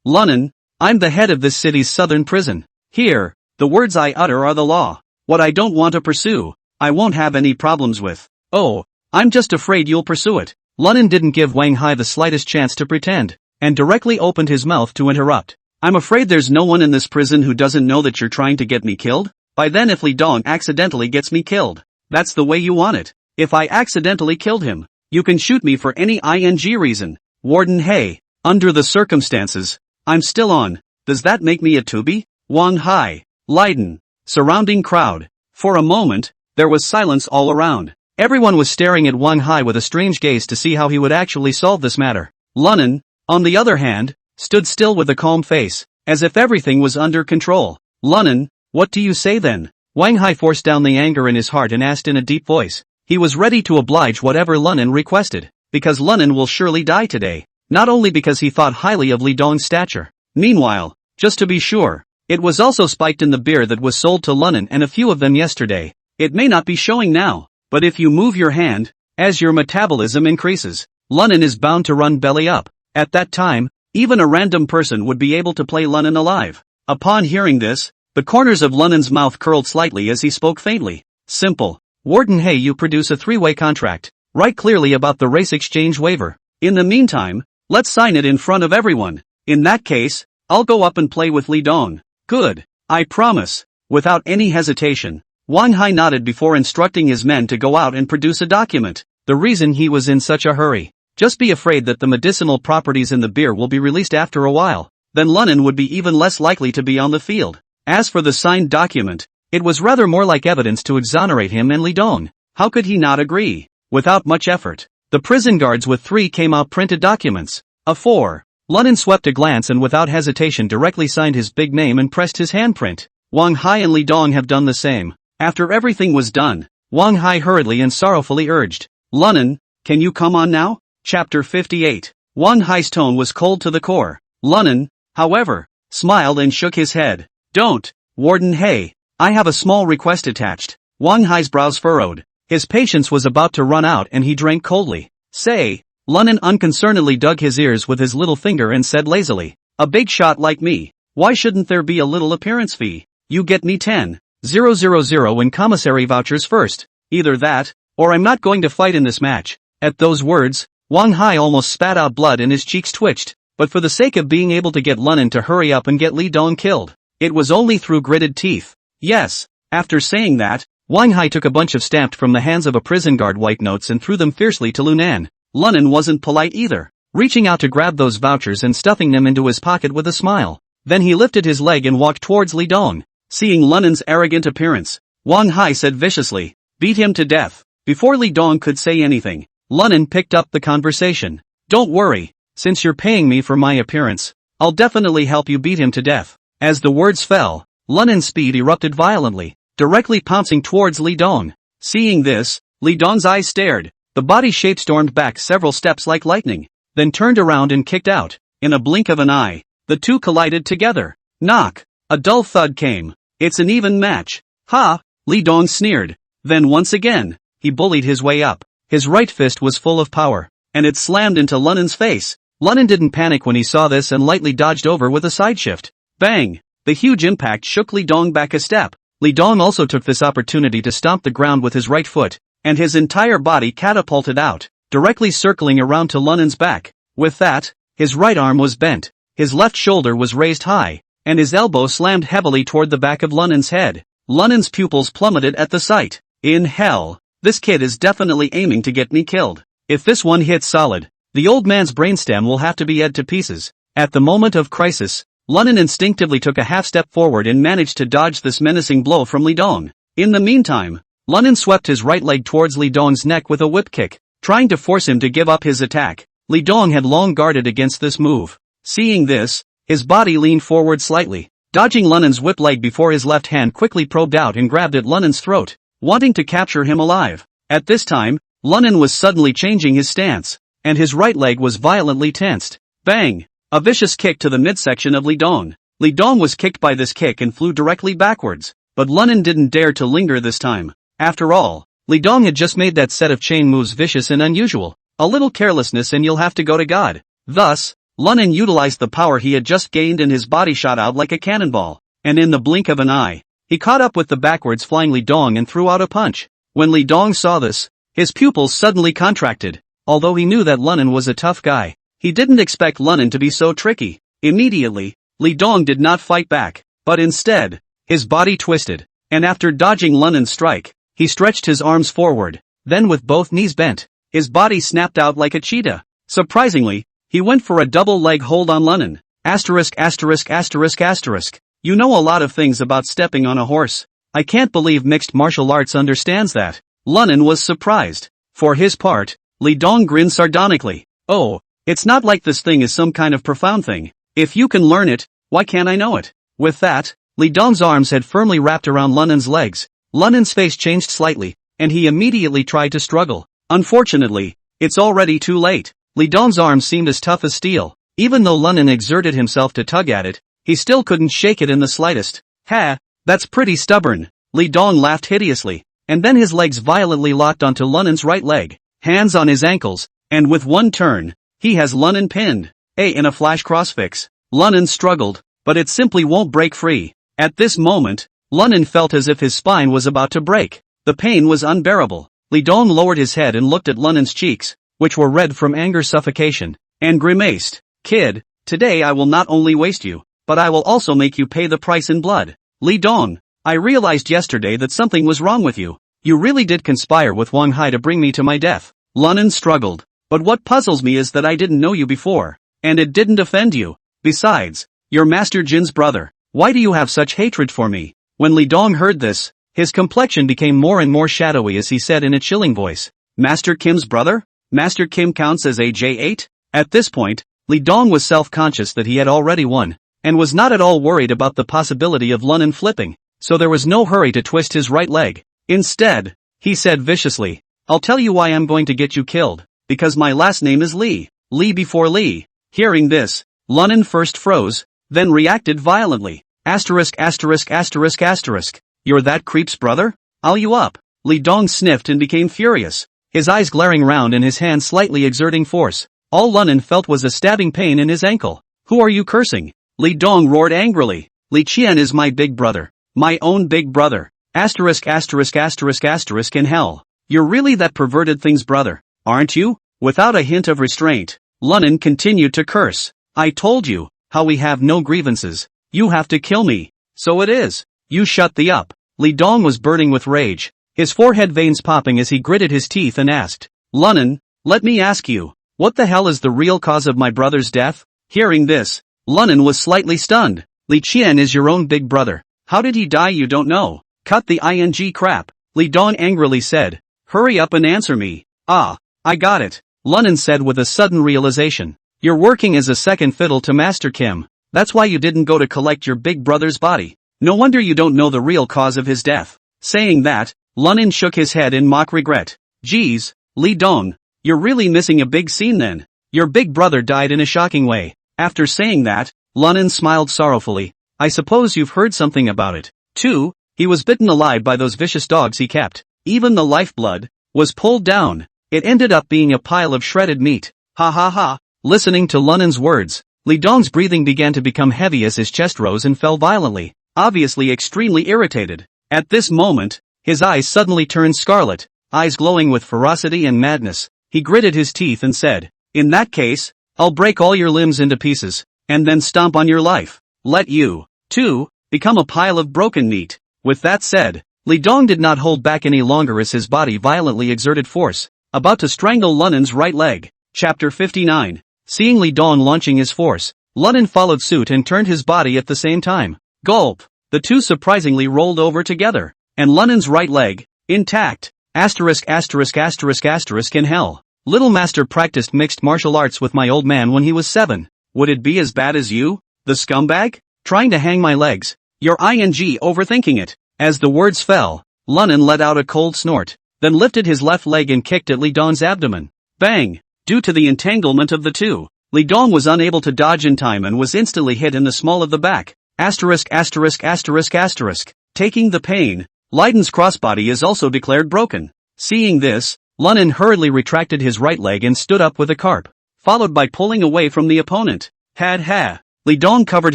S1: Lunan, I'm the head of this city's southern prison. Here, the words I utter are the law. What I don't want to pursue, I won't have any problems with. Oh, I'm just afraid you'll pursue it. Lunan didn't give Wang Hai the slightest chance to pretend, and directly opened his mouth to interrupt. I'm afraid there's no one in this prison who doesn't know that you're trying to get me killed? By then if Li Dong accidentally gets me killed, that's the way you want it. If I accidentally killed him, you can shoot me for any ing reason. Warden hey, under the circumstances, I'm still on. Does that make me a tubi? Wang Hai, Leiden, surrounding crowd. For a moment, there was silence all around. Everyone was staring at Wang Hai with a strange gaze to see how he would actually solve this matter. Lunan, on the other hand, stood still with a calm face, as if everything was under control. Lunan, what do you say then? Wang Hai forced down the anger in his heart and asked in a deep voice. He was ready to oblige whatever Lunan requested, because Lunan will surely die today, not only because he thought highly of Li Dong's stature. Meanwhile, just to be sure, it was also spiked in the beer that was sold to Lunan and a few of them yesterday. It may not be showing now, but if you move your hand, as your metabolism increases, Lunan is bound to run belly up. At that time, even a random person would be able to play Lunan alive. Upon hearing this, the corners of Lunan's mouth curled slightly as he spoke faintly. Simple. Warden hey, you produce a 3-way contract. Write clearly about the race exchange waiver. In the meantime, let's sign it in front of everyone. In that case, I'll go up and play with Li Dong. Good. I promise. Without any hesitation, Wang Hai nodded before instructing his men to go out and produce a document. The reason he was in such a hurry. Just be afraid that the medicinal properties in the beer will be released after a while. Then Lunan would be even less likely to be on the field. As for the signed document, it was rather more like evidence to exonerate him and Li Dong. How could he not agree? Without much effort, the prison guards with 3 came out printed documents. A 4. Lunan swept a glance and without hesitation directly signed his big name and pressed his handprint. Wang Hai and Li Dong have done the same. After everything was done, Wang Hai hurriedly and sorrowfully urged, Lunan, can you come on now? Chapter 58. Wang Hai's tone was cold to the core. Lunan, however, smiled and shook his head. Don't, Warden hey, I have a small request attached. Wang Hai's brows furrowed. His patience was about to run out and he drank coldly. Say, Lunan unconcernedly dug his ears with his little finger and said lazily, a big shot like me, why shouldn't there be a little appearance fee? You get me 10,000 in commissary vouchers first. Either that, or I'm not going to fight in this match. At those words, Wang Hai almost spat out blood and his cheeks twitched, but for the sake of being able to get Lunan to hurry up and get Li Dong killed, it was only through gritted teeth. Yes. After saying that, Wang Hai took a bunch of stamped from the hands of a prison guard white notes and threw them fiercely to Lunan. Lunan wasn't polite either, reaching out to grab those vouchers and stuffing them into his pocket with a smile. Then he lifted his leg and walked towards Li Dong. Seeing Lunan's arrogant appearance, Wang Hai said viciously, beat him to death. Before Li Dong could say anything, Lunan picked up the conversation. Don't worry, since you're paying me for my appearance, I'll definitely help you beat him to death. As the words fell, Lunan's speed erupted violently, directly pouncing towards Li Dong. Seeing this, Li Dong's eyes stared. The body shape stormed back several steps like lightning, then turned around and kicked out. In a blink of an eye, the two collided together. Knock! A dull thud came. It's an even match. Ha! Li Dong sneered. Then once again, he bullied his way up. His right fist was full of power, and it slammed into Lunen's face. Lunen didn't panic when he saw this and lightly dodged over with a side shift. Bang! The huge impact shook Li Dong back a step. Li Dong also took this opportunity to stomp the ground with his right foot, and his entire body catapulted out, directly circling around to Lunen's back. With that, his right arm was bent, his left shoulder was raised high, and his elbow slammed heavily toward the back of Lunen's head. Lunen's pupils plummeted at the sight. In hell, this kid is definitely aiming to get me killed. If this one hits solid, the old man's brainstem will have to be ed to pieces. At the moment of crisis, Lunen instinctively took a half step forward and managed to dodge this menacing blow from Li Dong. In the meantime, Lunen swept his right leg towards Li Dong's neck with a whip kick, trying to force him to give up his attack. Li Dong had long guarded against this move. Seeing this, his body leaned forward slightly, dodging Lunen's whip leg before his left hand quickly probed out and grabbed at Lunen's throat, wanting to capture him alive. At this time, Lunen was suddenly changing his stance, and his right leg was violently tensed. Bang! A vicious kick to the midsection of Li Dong. Li Dong was kicked by this kick and flew directly backwards, but Lunen didn't dare to linger this time. After all, Li Dong had just made that set of chain moves vicious and unusual. A little carelessness and you'll have to go to God. Thus, Lunen utilized the power he had just gained and his body shot out like a cannonball, and in the blink of an eye, he caught up with the backwards flying Li Dong and threw out a punch. When Li Dong saw this, his pupils suddenly contracted. Although he knew that Lunen was a tough guy, he didn't expect Lunen to be so tricky. Immediately, Li Dong did not fight back, but instead, his body twisted, and after dodging Lunen's strike, he stretched his arms forward, then with both knees bent, his body snapped out like a cheetah. Surprisingly, he went for a double leg hold on Lunen. *******. You know a lot of things about stepping on a horse. I can't believe mixed martial arts understands that. Lunen was surprised. For his part, Li Dong grinned sardonically. Oh, it's not like this thing is some kind of profound thing. If you can learn it, why can't I know it? With that, Li Dong's arms had firmly wrapped around Lunen's legs. Lunen's face changed slightly, and he immediately tried to struggle. Unfortunately, it's already too late. Li Dong's arms seemed as tough as steel. Even though Lunen exerted himself to tug at it, he still couldn't shake it in the slightest. Ha, that's pretty stubborn. Li Dong laughed hideously, and then his legs violently locked onto Lunen's right leg, hands on his ankles, and with one turn, he has Lunen pinned. In a flash crossfix. Lunen struggled, but it simply won't break free. At this moment, Lunen felt as if his spine was about to break. The pain was unbearable. Li Dong lowered his head and looked at Lunen's cheeks, which were red from anger suffocation, and grimaced. Kid, today I will not only waste you, but I will also make you pay the price in blood. Li Dong, I realized yesterday that something was wrong with you. You really did conspire with Wang Hai to bring me to my death. Lunen struggled. But what puzzles me is that I didn't know you before, and it didn't offend you. Besides, you're Master Jin's brother. Why do you have such hatred for me? When Li Dong heard this, his complexion became more and more shadowy as he said in a chilling voice, Master Kim's brother? Master Kim counts as a J8? At this point, Li Dong was self-conscious that he had already won, and was not at all worried about the possibility of Lunen flipping, so there was no hurry to twist his right leg. Instead, he said viciously, I'll tell you why I'm going to get you killed, because my last name is Li. Li before Li. Hearing this, Lunen first froze, then reacted violently. *********. You're that creep's brother? I'll you up. Li Dong sniffed and became furious, his eyes glaring round and his hand slightly exerting force. All Lunen felt was a stabbing pain in his ankle. Who are you cursing? Li Dong roared angrily. Li Qian is my big brother. My own big brother. ********* in hell. You're really that perverted thing's brother, aren't you? Without a hint of restraint, Lunen continued to curse. I told you, how we have no grievances. You have to kill me. So it is. You shut the up. Li Dong was burning with rage, his forehead veins popping as he gritted his teeth and asked, Lunen, let me ask you, what the hell is the real cause of my brother's death? Hearing this, Lunen was slightly stunned. Li Qian is your own big brother. How did he die you don't know? Cut the ing crap. Li Dong angrily said. Hurry up and answer me. Ah, I got it. Lunen said with a sudden realization. You're working as a second fiddle to Master Kim. That's why you didn't go to collect your big brother's body. No wonder you don't know the real cause of his death. Saying that, Lunen shook his head in mock regret. Geez, Li Dong, you're really missing a big scene then. Your big brother died in a shocking way. After saying that, Lunen smiled sorrowfully. I suppose you've heard something about it. 2. He was bitten alive by those vicious dogs he kept. Even the lifeblood was pulled down. It ended up being a pile of shredded meat. Ha ha ha. Listening to Lunen's words, Li Dong's breathing began to become heavy as his chest rose and fell violently, obviously extremely irritated. At this moment, his eyes suddenly turned scarlet, eyes glowing with ferocity and madness. He gritted his teeth and said, "In that case, I'll break all your limbs into pieces, and then stomp on your life. Let you, too, become a pile of broken meat." With that said, Li Dong did not hold back any longer as his body violently exerted force, about to strangle Lunen's right leg. Chapter 59. Seeing Li Dong launching his force, Lunen followed suit and turned his body at the same time. Gulp! The two surprisingly rolled over together, and Lunen's right leg, intact. Asterisk asterisk asterisk asterisk in hell. Little master practiced mixed martial arts with my old man when he was 7. Would it be as bad as you, the scumbag? Trying to hang my legs. You're overthinking it. As the words fell, Lunen let out a cold snort, then lifted his left leg and kicked at Li Dong's abdomen. Bang! Due to the entanglement of the two, Li Dong was unable to dodge in time and was instantly hit in the small of the back. Asterisk asterisk asterisk asterisk. Taking the pain, Leiden's crossbody is also declared broken. Seeing this, Lunen hurriedly retracted his right leg and stood up with a carp, followed by pulling away from the opponent. Ha. Li Dong covered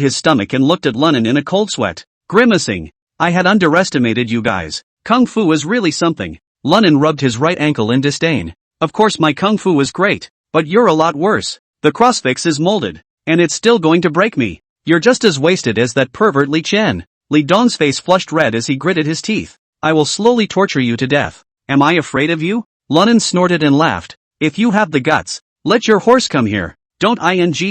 S1: his stomach and looked at Lunen in a cold sweat, grimacing. I had underestimated you guys. Kung Fu is really something. Lunen rubbed his right ankle in disdain. Of course my Kung Fu is great, but you're a lot worse. The crossfix is molded, and it's still going to break me. You're just as wasted as that pervert Li Chen. Li Dong's face flushed red as he gritted his teeth. I will slowly torture you to death. Am I afraid of you? Lunen snorted and laughed. If you have the guts, let your horse come here. Don't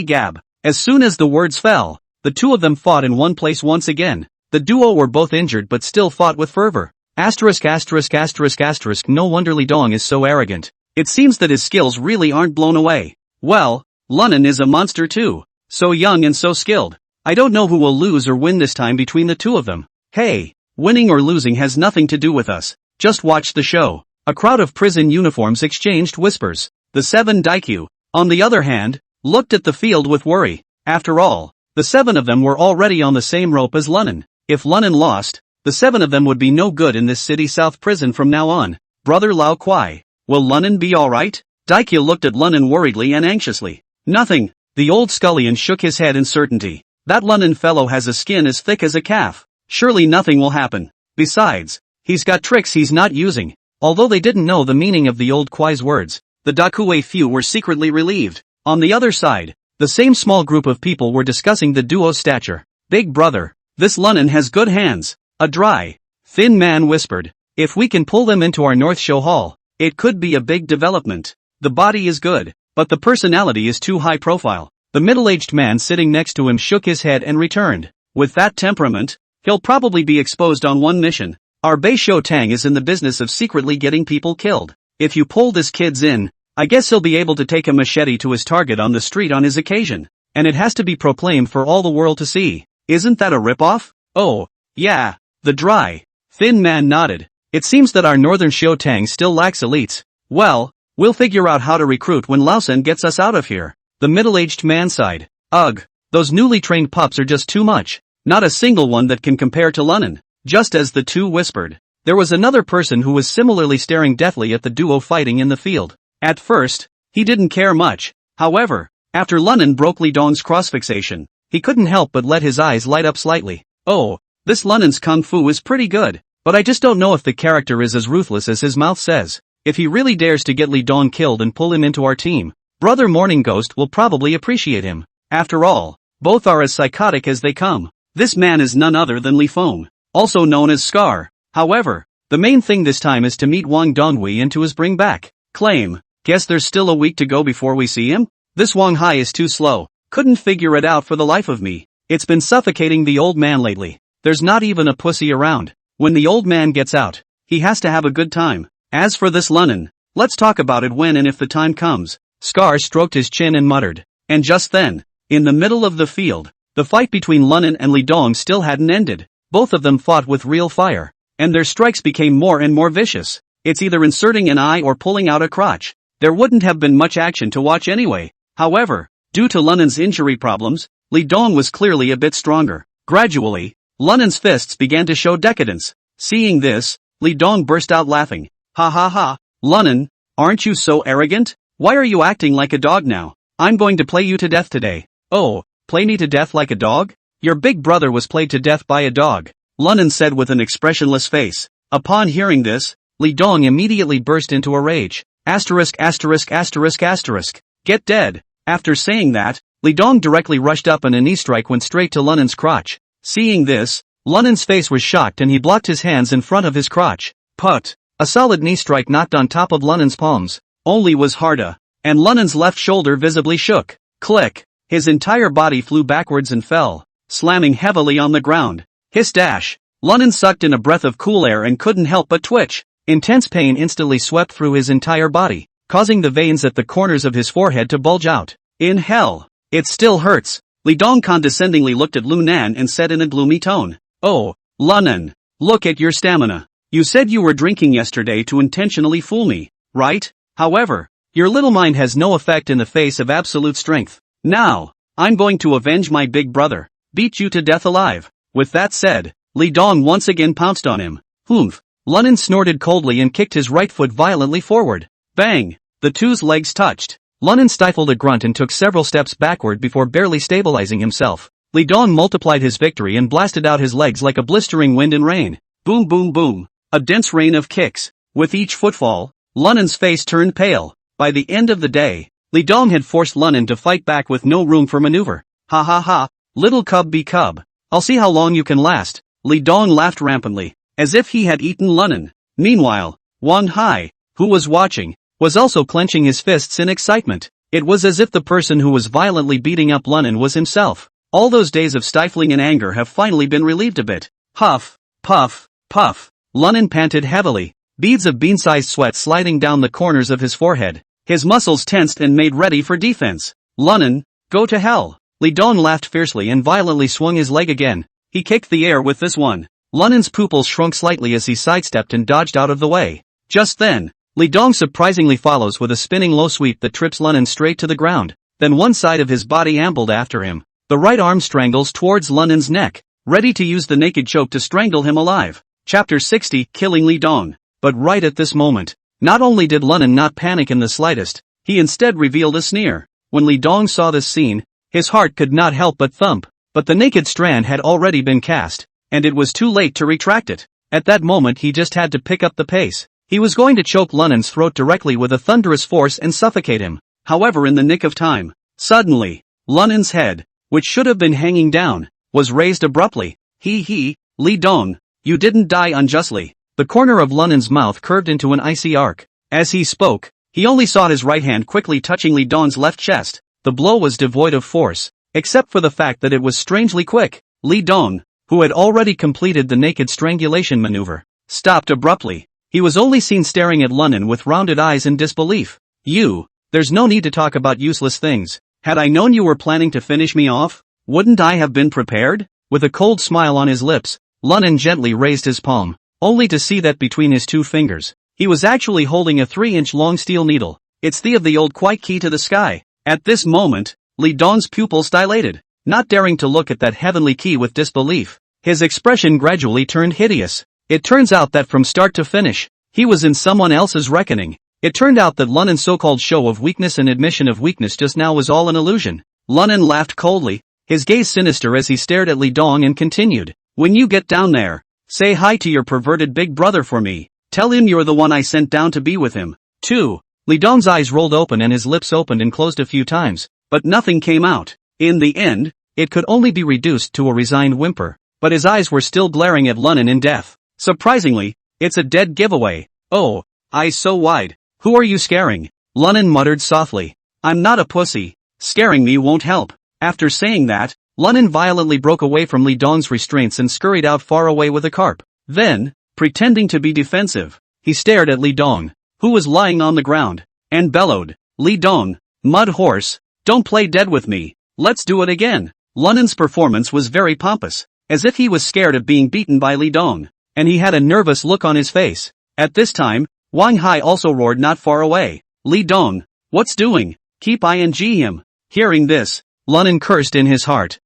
S1: gab. As soon as the words fell, the two of them fought in one place once again. The duo were both injured but still fought with fervor. Asterisk asterisk asterisk asterisk. No wonder Li Dong is so arrogant. It seems that his skills really aren't blown away. Well, Lunen is a monster too. So young and so skilled. I don't know who will lose or win this time between the two of them. Hey, winning or losing has nothing to do with us. Just watch the show. A crowd of prison uniforms exchanged whispers. The 7 Daikyu, on the other hand, looked at the field with worry. After all, the 7 of them were already on the same rope as Lunen. If Lunen lost, the 7 of them would be no good in this city south prison from now on. Brother Lao Kwai, will Lunen be alright? Daikyu looked at Lunen worriedly and anxiously. Nothing. The old scullion shook his head in certainty. That Lunen fellow has a skin as thick as a calf. Surely nothing will happen. Besides, he's got tricks he's not using. Although they didn't know the meaning of the old Kwai's words, the Dakue few were secretly relieved. On the other side, the same small group of people were discussing the duo's stature. Big brother, this Lunen has good hands. A dry, thin man whispered. If we can pull them into our North Show Hall, it could be a big development. The body is good, but the personality is too high profile. The middle-aged man sitting next to him shook his head and returned. With that temperament, he'll probably be exposed on one mission. Our Bei-Shou Tang is in the business of secretly getting people killed. If you pull this kid's in, I guess he'll be able to take a machete to his target on the street on his occasion. And it has to be proclaimed for all the world to see. Isn't that a ripoff? Oh, yeah. The dry, thin man nodded. It seems that our northern Shou Tang still lacks elites. Well, we'll figure out how to recruit when Lausen gets us out of here. The middle-aged man sighed. Ugh, those newly trained pups are just too much. Not a single one that can compare to Lunen. Just as the two whispered, there was another person who was similarly staring deathly at the duo fighting in the field. At first, he didn't care much. However, after Lunen broke Li Dong's cross-fixation, he couldn't help but let his eyes light up slightly. Oh, this Lunen's kung fu is pretty good, but I just don't know if the character is as ruthless as his mouth says. If he really dares to get Li Dong killed and pull him into our team, Brother Morning Ghost will probably appreciate him. After all, both are as psychotic as they come. This man is none other than Li Feng, also known as Scar. However, the main thing this time is to meet Wang Donghui and to his bring back. Claim. Guess there's still a week to go before we see him? This Wang Hai is too slow. Couldn't figure it out for the life of me. It's been suffocating the old man lately. There's not even a pussy around. When the old man gets out, he has to have a good time. As for this Lunen, let's talk about it when and if the time comes. Scar stroked his chin and muttered. And just then, in the middle of the field, the fight between Lunen and Li Dong still hadn't ended. Both of them fought with real fire, and their strikes became more and more vicious. It's either inserting an eye or pulling out a crotch. There wouldn't have been much action to watch anyway. However, due to Lunen's injury problems, Li Dong was clearly a bit stronger. Gradually, Lunen's fists began to show decadence. Seeing this, Li Dong burst out laughing. Ha ha ha, Lunen, aren't you so arrogant? Why are you acting like a dog now? I'm going to play you to death today. Oh, play me to death like a dog? Your big brother was played to death by a dog, Lunen said with an expressionless face. Upon hearing this, Li Dong immediately burst into a rage. Asterisk asterisk asterisk asterisk. Get dead. After saying that, Li Dong directly rushed up and a knee strike went straight to Lunen's crotch. Seeing this, Lunen's face was shocked and he blocked his hands in front of his crotch. Put. A solid knee strike knocked on top of Lunen's palms. Only was harder. And Lunen's left shoulder visibly shook. Click. His entire body flew backwards and fell, slamming heavily on the ground. Hiss dash. Lunen sucked in a breath of cool air and couldn't help but twitch. Intense pain instantly swept through his entire body, causing the veins at the corners of his forehead to bulge out. In hell. It still hurts. Li Dong condescendingly looked at Lunan and said in a gloomy tone. Oh, Lunen. Look at your stamina. You said you were drinking yesterday to intentionally fool me, right? However, your little mind has no effect in the face of absolute strength. Now, I'm going to avenge my big brother. Beat you to death alive. With that said, Li Dong once again pounced on him. Humph. Lunen snorted coldly and kicked his right foot violently forward. Bang! The two's legs touched. Lunen stifled a grunt and took several steps backward before barely stabilizing himself. Li Dong multiplied his victory and blasted out his legs like a blistering wind and rain. Boom boom boom. A dense rain of kicks. With each footfall, Lunen's face turned pale. By the end of the day, Li Dong had forced Lunen to fight back with no room for maneuver. Ha ha ha, little cub be cub. I'll see how long you can last. Li Dong laughed rampantly, as if he had eaten Lunen. Meanwhile, Wang Hai, who was watching, was also clenching his fists in excitement. It was as if the person who was violently beating up Lunen was himself. All those days of stifling and anger have finally been relieved a bit. Huff, puff, puff. Lunen panted heavily, beads of bean-sized sweat sliding down the corners of his forehead. His muscles tensed and made ready for defense. Lunen, go to hell. Li Dong laughed fiercely and violently swung his leg again. He kicked the air with this one. Lunen's pupils shrunk slightly as he sidestepped and dodged out of the way. Just then, Li Dong surprisingly follows with a spinning low sweep that trips Lunen straight to the ground. Then one side of his body ambled after him. The right arm strangles towards Lunen's neck, ready to use the naked choke to strangle him alive. Chapter 60, Killing Li Dong. But right at this moment, not only did Lunen not panic in the slightest, he instead revealed a sneer. When Li Dong saw this scene, his heart could not help but thump. But the naked strand had already been cast, and it was too late to retract it. At that moment he just had to pick up the pace. He was going to choke Lunen's throat directly with a thunderous force and suffocate him. However, in the nick of time, suddenly, Lunen's head, which should have been hanging down, was raised abruptly. Li Dong, you didn't die unjustly. The corner of Lunen's mouth curved into an icy arc. As he spoke, he only saw his right hand quickly touching Li Dong's left chest. The blow was devoid of force, except for the fact that it was strangely quick. Li Dong, who had already completed the naked strangulation maneuver, stopped abruptly. He was only seen staring at Lunen with rounded eyes in disbelief. There's no need to talk about useless things. Had I known you were planning to finish me off, wouldn't I have been prepared? With a cold smile on his lips, Lunen gently raised his palm, only to see that between his two fingers, he was actually holding a 3-inch long steel needle. It's the old quite key to the sky. At this moment, Li Dong's pupils dilated, not daring to look at that heavenly key with disbelief. His expression gradually turned hideous. It turns out that from start to finish, he was in someone else's reckoning. It turned out that Lunen's so-called show of weakness and admission of weakness just now was all an illusion. Lunen laughed coldly, his gaze sinister as he stared at Li Dong and continued. When you get down there, say hi to your perverted big brother for me. Tell him you're the one I sent down to be with him. 2. Li Dong's eyes rolled open and his lips opened and closed a few times, but nothing came out. In the end, it could only be reduced to a resigned whimper, but his eyes were still glaring at Lunen in death. Surprisingly, it's a dead giveaway. Oh, eyes so wide. Who are you scaring? Lunen muttered softly. I'm not a pussy. Scaring me won't help. After saying that, Lunen violently broke away from Li Dong's restraints and scurried out far away with a carp. Then, pretending to be defensive, he stared at Li Dong, who was lying on the ground, and bellowed, Li Dong, mud horse, don't play dead with me. Let's do it again. Lunen's performance was very pompous, as if he was scared of being beaten by Li Dong, and he had a nervous look on his face. At this time, Wang Hai also roared not far away. Li Dong, what's doing? Keep ing him. Hearing this, Lunen cursed in his heart.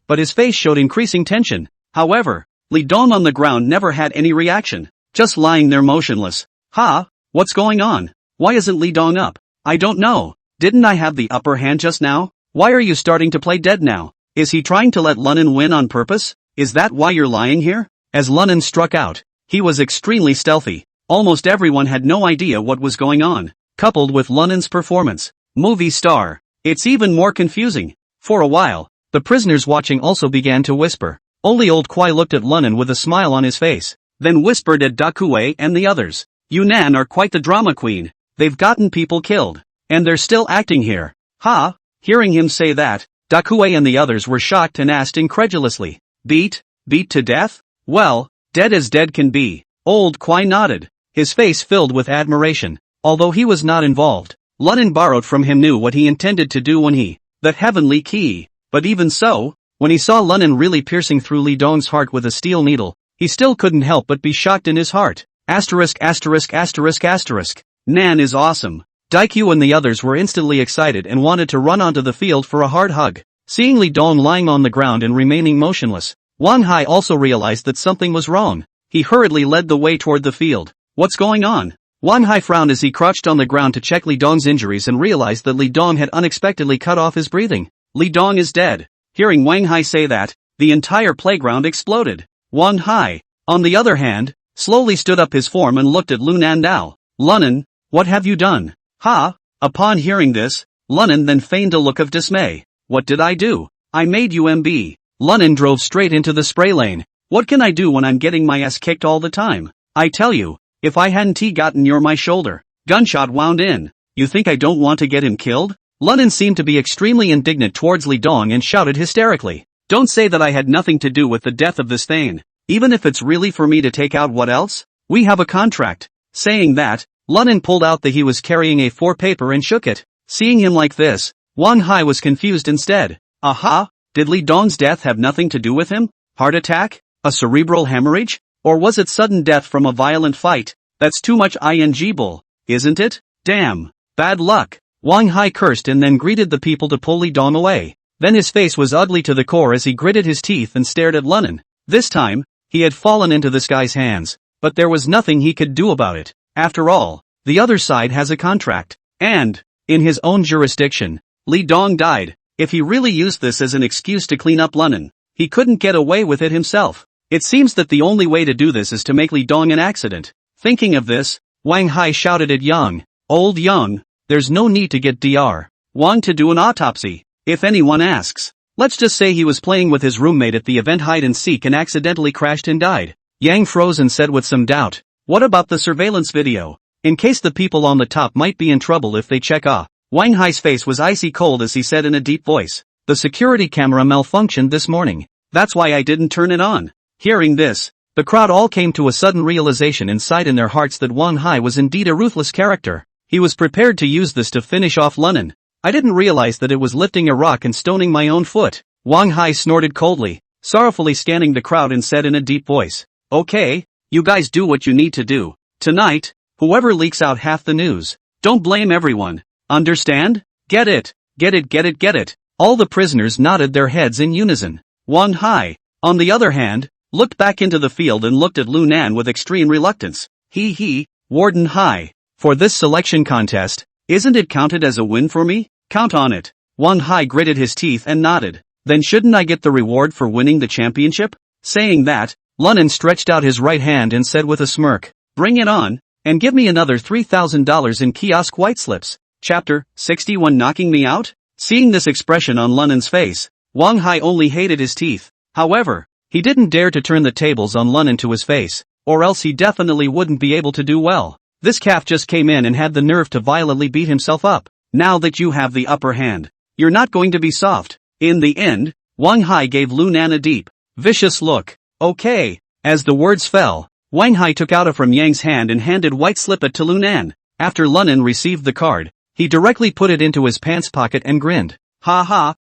S1: But his face showed increasing tension. However, Li Dong on the ground never had any reaction, just lying there motionless. What's going on? Why isn't Li Dong up? I don't know. Didn't I have the upper hand just now? Why are you starting to play dead now? Is he trying to let Lunan win on purpose? Is that why you're lying here? As Lunan struck out, he was extremely stealthy. Almost everyone had no idea what was going on. Coupled with Lunan's performance, movie star, it's even more confusing. For a while, the prisoners watching also began to whisper. Only old Kwai looked at Lunan with a smile on his face, then whispered at Dakue and the others. Yunnan are quite the drama queen. They've gotten people killed. And they're still acting here. Hearing him say that, Dakue and the others were shocked and asked incredulously. Beat to death? Well, dead as dead can be. Old Kwai nodded, his face filled with admiration. Although he was not involved, Lunan borrowed from him knew what he intended to do when he, that heavenly key. But even so, when he saw Lunan really piercing through Li Dong's heart with a steel needle, he still couldn't help but be shocked in his heart. Nan is awesome. Daikyu and the others were instantly excited and wanted to run onto the field for a hard hug. Seeing Li Dong lying on the ground and remaining motionless, Wang Hai also realized that something was wrong. He hurriedly led the way toward the field. What's going on? Wang Hai frowned as he crouched on the ground to check Li Dong's injuries and realized that Li Dong had unexpectedly cut off his breathing. Li Dong is dead. Hearing Wang Hai say that, the entire playground exploded. Wang Hai, on the other hand, slowly stood up his form and looked at Lunan Dao. Lunan, what have you done? Upon hearing this, Lunan then feigned a look of dismay. What did I do? I made you MB. Lunan drove straight into the spray lane. What can I do when I'm getting my ass kicked all the time? I tell you, if I hadn't gotten near my shoulder. Gunshot wound in. You think I don't want to get him killed? Lunan seemed to be extremely indignant towards Li Dong and shouted hysterically. Don't say that I had nothing to do with the death of this thing. Even if it's really for me to take out, what else? We have a contract. Saying that, Lunan pulled out the he was carrying A4 paper and shook it. Seeing him like this, Wang Hai was confused instead. Did Li Dong's death have nothing to do with him? Heart attack? A cerebral hemorrhage? Or was it sudden death from a violent fight? That's too much ing bull, isn't it? Damn. Bad luck. Wang Hai cursed and then greeted the people to pull Li Dong away. Then his face was ugly to the core as he gritted his teeth and stared at Lunan. This time, he had fallen into this guy's hands, but there was nothing he could do about it. After all, the other side has a contract. And, in his own jurisdiction, Li Dong died. If he really used this as an excuse to clean up Lunan, he couldn't get away with it himself. It seems that the only way to do this is to make Li Dong an accident. Thinking of this, Wang Hai shouted at Yang. Old Yang, there's no need to get Dr. Wang to do an autopsy. If anyone asks, let's just say he was playing with his roommate at the event hide and seek and accidentally crashed and died. Yang froze and said with some doubt. What about the surveillance video? In case the people on the top might be in trouble if they check. Wang Hai's face was icy cold as he said in a deep voice. The security camera malfunctioned this morning. That's why I didn't turn it on. Hearing this, the crowd all came to a sudden realization inside in their hearts that Wang Hai was indeed a ruthless character. He was prepared to use this to finish off Lunan. I didn't realize that it was lifting a rock and stoning my own foot. Wang Hai snorted coldly, sorrowfully scanning the crowd and said in a deep voice. Okay, you guys do what you need to do. Tonight, whoever leaks out half the news, don't blame everyone. Understand? Get it. All the prisoners nodded their heads in unison. Wang Hai, on the other hand, looked back into the field and looked at Lunan with extreme reluctance. Warden Hai, for this selection contest, isn't it counted as a win for me? Count on it. Wang Hai gritted his teeth and nodded. Then shouldn't I get the reward for winning the championship? Saying that, Lunan stretched out his right hand and said with a smirk, bring it on, and give me another $3,000 in kiosk white slips. Chapter 61 Knocking me out? Seeing this expression on Lunan's face, Wang Hai only hated his teeth. However, he didn't dare to turn the tables on Lunan to his face, or else he definitely wouldn't be able to do well. This calf just came in and had the nerve to violently beat himself up. Now that you have the upper hand, you're not going to be soft. In the end, Wang Hai gave Lunan a deep, vicious look. Okay. As the words fell, Wang Hai took out from Yang's hand and handed white slip it to Lunan. After Lunan received the card, he directly put it into his pants pocket and grinned.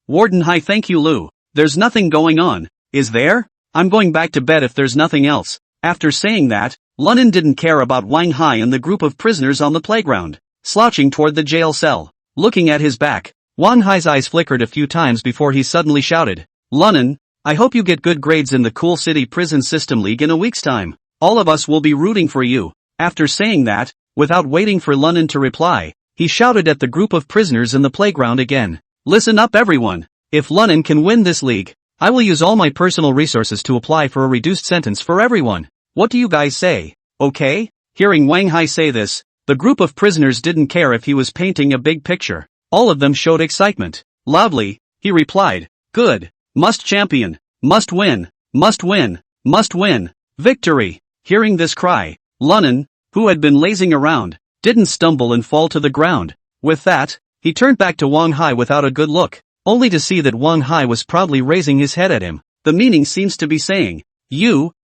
S1: Warden Hai, thank you Lu. There's nothing going on, is there? I'm going back to bed if there's nothing else. After saying that, Lunan didn't care about Wang Hai and the group of prisoners on the playground, slouching toward the jail cell. Looking at his back, Wang Hai's eyes flickered a few times before he suddenly shouted, Lunan, I hope you get good grades in the Cool City Prison System League in a week's time. All of us will be rooting for you. After saying that, without waiting for Lunan to reply, he shouted at the group of prisoners in the playground again. Listen up everyone. If Lunan can win this league, I will use all my personal resources to apply for a reduced sentence for everyone. What do you guys say? Okay? Hearing Wang Hai say this, the group of prisoners didn't care if he was painting a big picture. All of them showed excitement. Loudly, he replied, Good. Must champion. Must win. Must win. Must win. Victory. Hearing this cry, Lunan, who had been lazing around, didn't stumble and fall to the ground. With that, he turned back to Wang Hai without a good look, only to see that Wang Hai was proudly raising his head at him. The meaning seems to be saying,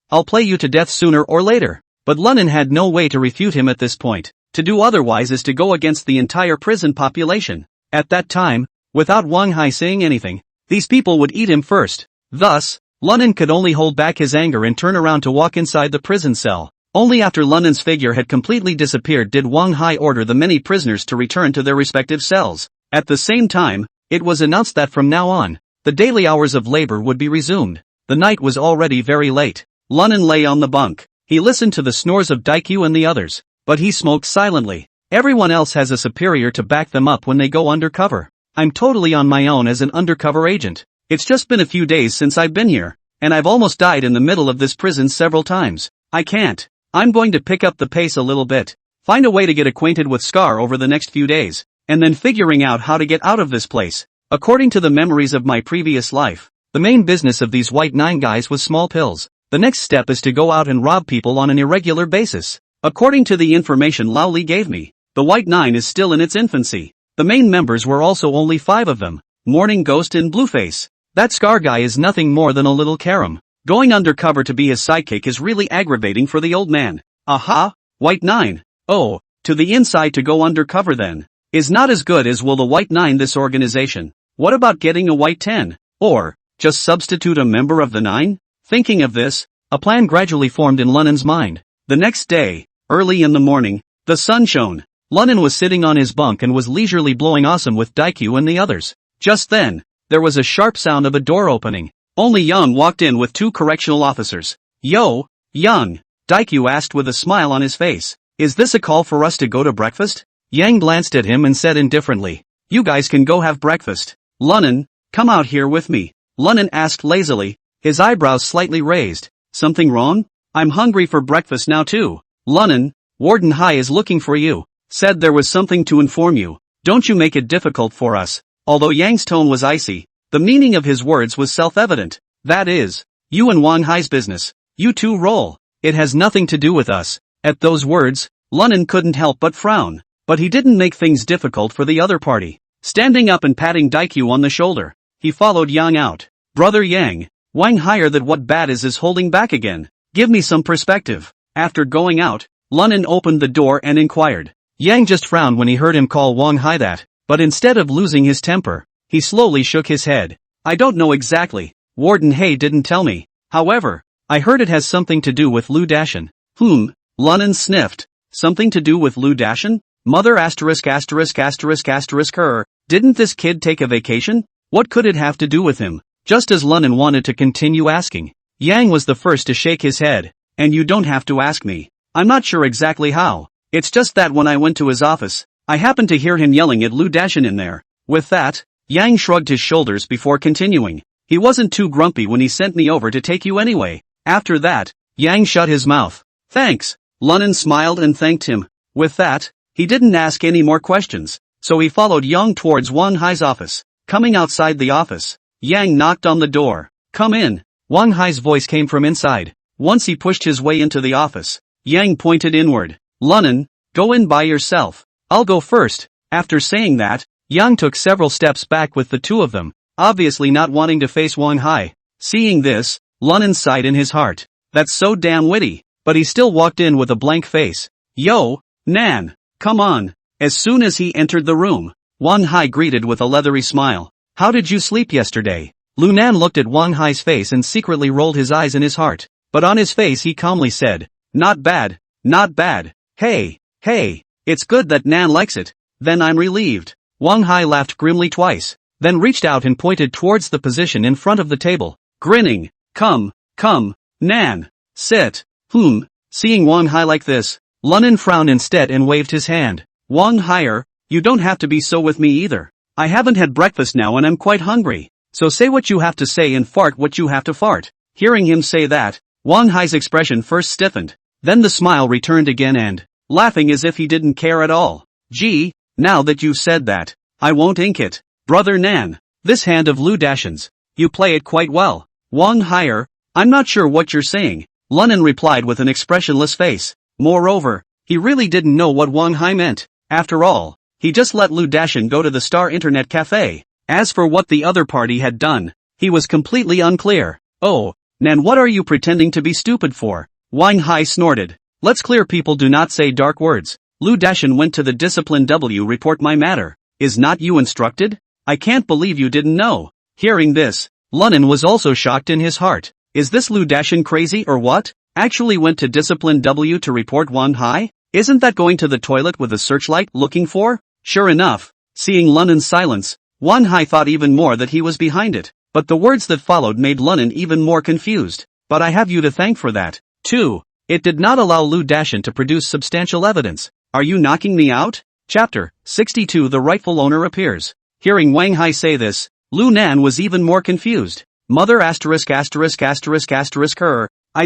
S1: I'll play you to death sooner or later. But Lunan had no way to refute him at this point. To do otherwise is to go against the entire prison population. At that time, without Wang Hai saying anything, these people would eat him first. Thus, Lunan could only hold back his anger and turn around to walk inside the prison cell. Only after Lunan's figure had completely disappeared did Wang Hai order the many prisoners to return to their respective cells. At the same time, it was announced that from now on, the daily hours of labor would be resumed. The night was already very late. Lunan lay on the bunk. He listened to the snores of Daikyu and the others, but he smoked silently. Everyone else has a superior to back them up when they go undercover. I'm totally on my own as an undercover agent. It's just been a few days since I've been here, and I've almost died in the middle of this prison several times. I can't. I'm going to pick up the pace a little bit, find a way to get acquainted with Scar over the next few days, and then figuring out how to get out of this place. According to the memories of my previous life, the main business of these White Nine guys was small pills. The next step is to go out and rob people on an irregular basis. According to the information Lao Li gave me, the White Nine is still in its infancy. The main members were also only 5 of them, Morning Ghost and Blueface. That Scar guy is nothing more than a little carom. Going undercover to be his sidekick is really aggravating for the old man. Aha, White Nine. Oh, to the inside to go undercover then. Is not as good as will the White Nine this organization. What about getting a White 10? Or, just substitute a member of the 9? Thinking of this, a plan gradually formed in Lunan's mind. The next day, early in the morning, the sun shone. Lunan was sitting on his bunk and was leisurely blowing awesome with Daikyu and the others. Just then, there was a sharp sound of a door opening. Only Young walked in with 2 correctional officers. Yo, Young, Daikyu asked with a smile on his face. Is this a call for us to go to breakfast? Yang glanced at him and said indifferently. You guys can go have breakfast. Lunan, come out here with me. Lunan asked lazily, his eyebrows slightly raised. Something wrong? I'm hungry for breakfast now too. Lunan, Warden Hai is looking for you. Said there was something to inform you. Don't you make it difficult for us. Although Yang's tone was icy, the meaning of his words was self-evident. That is, you and Wang Hai's business. You two roll. It has nothing to do with us. At those words, Lunan couldn't help but frown. But he didn't make things difficult for the other party. Standing up and patting Daikyu on the shoulder, he followed Yang out. Brother Yang, Wang Hai that what bad is holding back again? Give me some perspective. After going out, Lunan opened the door and inquired. Yang just frowned when he heard him call Wang Hai that, but instead of losing his temper, he slowly shook his head. I don't know exactly. Warden Hai didn't tell me. However, I heard it has something to do with Lu Dashan. Lunan sniffed. Something to do with Lu Dashan? Mother asterisk asterisk asterisk asterisk her. Didn't this kid take a vacation? What could it have to do with him? Just as Lunan wanted to continue asking, Yang was the first to shake his head. And you don't have to ask me. I'm not sure exactly how. It's just that when I went to his office, I happened to hear him yelling at Lu Dashan in there. With that, Yang shrugged his shoulders before continuing. He wasn't too grumpy when he sent me over to take you anyway. After that, Yang shut his mouth. Thanks. Lunan smiled and thanked him. With that, he didn't ask any more questions, so he followed Yang towards Wang Hai's office. Coming outside the office, Yang knocked on the door. Come in. Wang Hai's voice came from inside. Once he pushed his way into the office, Yang pointed inward. Lunan, go in by yourself. I'll go first. After saying that, Yang took several steps back with the 2 of them, obviously not wanting to face Wang Hai. Seeing this, Lunan sighed in his heart. That's so damn witty, but he still walked in with a blank face. Yo, Nan, come on. As soon as he entered the room, Wang Hai greeted with a leathery smile. How did you sleep yesterday? Lunan looked at Wang Hai's face and secretly rolled his eyes in his heart, but on his face he calmly said, not bad, not bad. Hey, it's good that Nan likes it. Then I'm relieved. Wang Hai laughed grimly twice, then reached out and pointed towards the position in front of the table, grinning. Come, Nan. Sit. Seeing Wang Hai like this, Lunan frowned instead and waved his hand. Wang Hai, you don't have to be so with me either. I haven't had breakfast now and I'm quite hungry. So say what you have to say and fart what you have to fart. Hearing him say that, Wang Hai's expression first stiffened, then the smile returned again and, laughing as if he didn't care at all. Gee, now that you've said that, I won't ink it. Brother Nan, this hand of Lu Dashan's, you play it quite well. Wang Hai, I'm not sure what you're saying, Lunan replied with an expressionless face. Moreover, he really didn't know what Wang Hai meant. After all, he just let Lu Dashan go to the Star Internet Cafe. As for what the other party had done, he was completely unclear. Oh, Nan, what are you pretending to be stupid for? Wang Hai snorted. Let's clear, people do not say dark words. Lu Dashan went to the discipline report my matter. Is not you instructed? I can't believe you didn't know. Hearing this, Lunan was also shocked in his heart. Is this Lu Dashan crazy or what? Actually went to discipline to report Wang Hai? Isn't that going to the toilet with a searchlight looking for? Sure enough, seeing Lunan's silence, Wang Hai thought even more that he was behind it, but the words that followed made Lunan even more confused. But I have you to thank for that, too. It did not allow Lu Dashan to produce substantial evidence. Are you knocking me out? Chapter 62 The rightful owner appears. Hearing Wang Hai say this, Lu Nan was even more confused. Mother I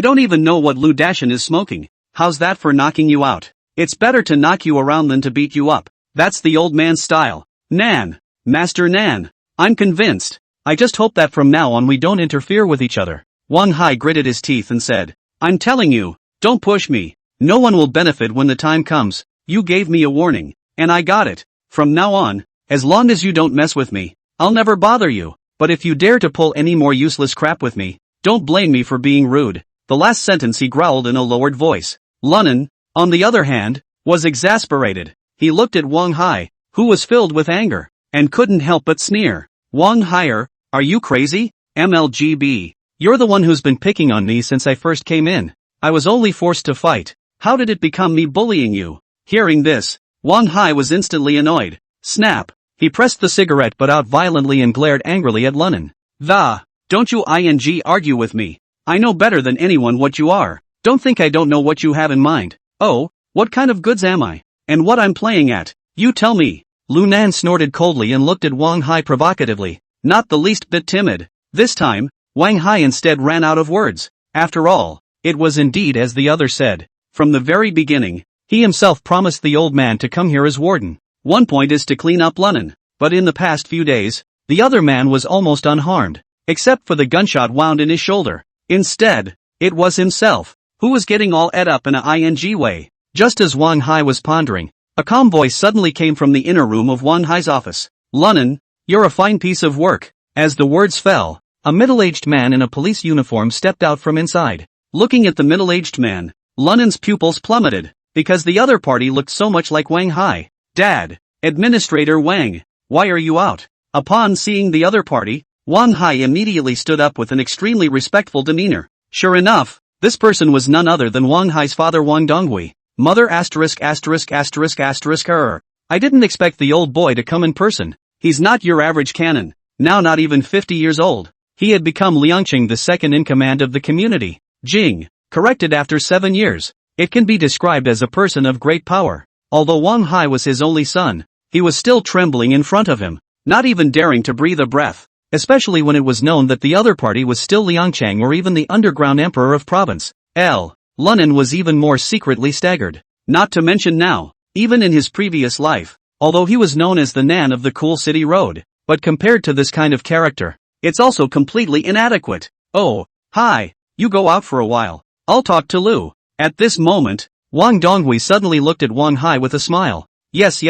S1: don't even know what Lu Dashan is smoking. How's that for knocking you out? It's better to knock you around than to beat you up. That's the old man's style. Nan. Master Nan. I'm convinced. I just hope that from now on we don't interfere with each other. Wang Hai gritted his teeth and said, I'm telling you, don't push me. No one will benefit when the time comes. You gave me a warning, and I got it. From now on, as long as you don't mess with me, I'll never bother you. But if you dare to pull any more useless crap with me, don't blame me for being rude. The last sentence he growled in a lowered voice. Lunan, on the other hand, was exasperated. He looked at Wang Hai, who was filled with anger, and couldn't help but sneer. Wang Hai, are you crazy? MLGB. You're the one who's been picking on me since I first came in. I was only forced to fight. How did it become me bullying you? Hearing this, Wang Hai was instantly annoyed. Snap. He pressed the cigarette butt out violently and glared angrily at Lunan. Don't you argue with me. I know better than anyone what you are. Don't think I don't know what you have in mind. Oh, what kind of goods am I? And what I'm playing at? You tell me. Lu Nan snorted coldly and looked at Wang Hai provocatively, not the least bit timid. This time, Wang Hai instead ran out of words. After all, it was indeed as the other said. From the very beginning, he himself promised the old man to come here as warden. One point is to clean up Lunan, but in the past few days, the other man was almost unharmed, except for the gunshot wound in his shoulder. Instead, it was himself, who was getting all ed up in a ing way. Just as Wang Hai was pondering, a calm voice suddenly came from the inner room of Wang Hai's office. Lunan, you're a fine piece of work. As the words fell, a middle-aged man in a police uniform stepped out from inside. Looking at the middle-aged man, Lunan's pupils plummeted, because the other party looked so much like Wang Hai. Dad, Administrator Wang, why are you out? Upon seeing the other party, Wang Hai immediately stood up with an extremely respectful demeanor. Sure enough, this person was none other than Wang Hai's father Wang Donghui. Mother I didn't expect the old boy to come in person. He's not your average canon, now not even 50 years old. He had become Liangqing, the second in command of the community. Jing, corrected after 7 years. It can be described as a person of great power. Although Wang Hai was his only son, he was still trembling in front of him, not even daring to breathe a breath, especially when it was known that the other party was still Liangqiang or even the underground emperor of province. Lunan was even more secretly staggered. Not to mention now, even in his previous life, although he was known as the Nan of the Cool City Road, but compared to this kind of character, it's also completely inadequate. Oh, hi, you go out for a while. I'll talk to Lu. At this moment, Wang Donghui suddenly looked at Wang Hai with a smile. Yes.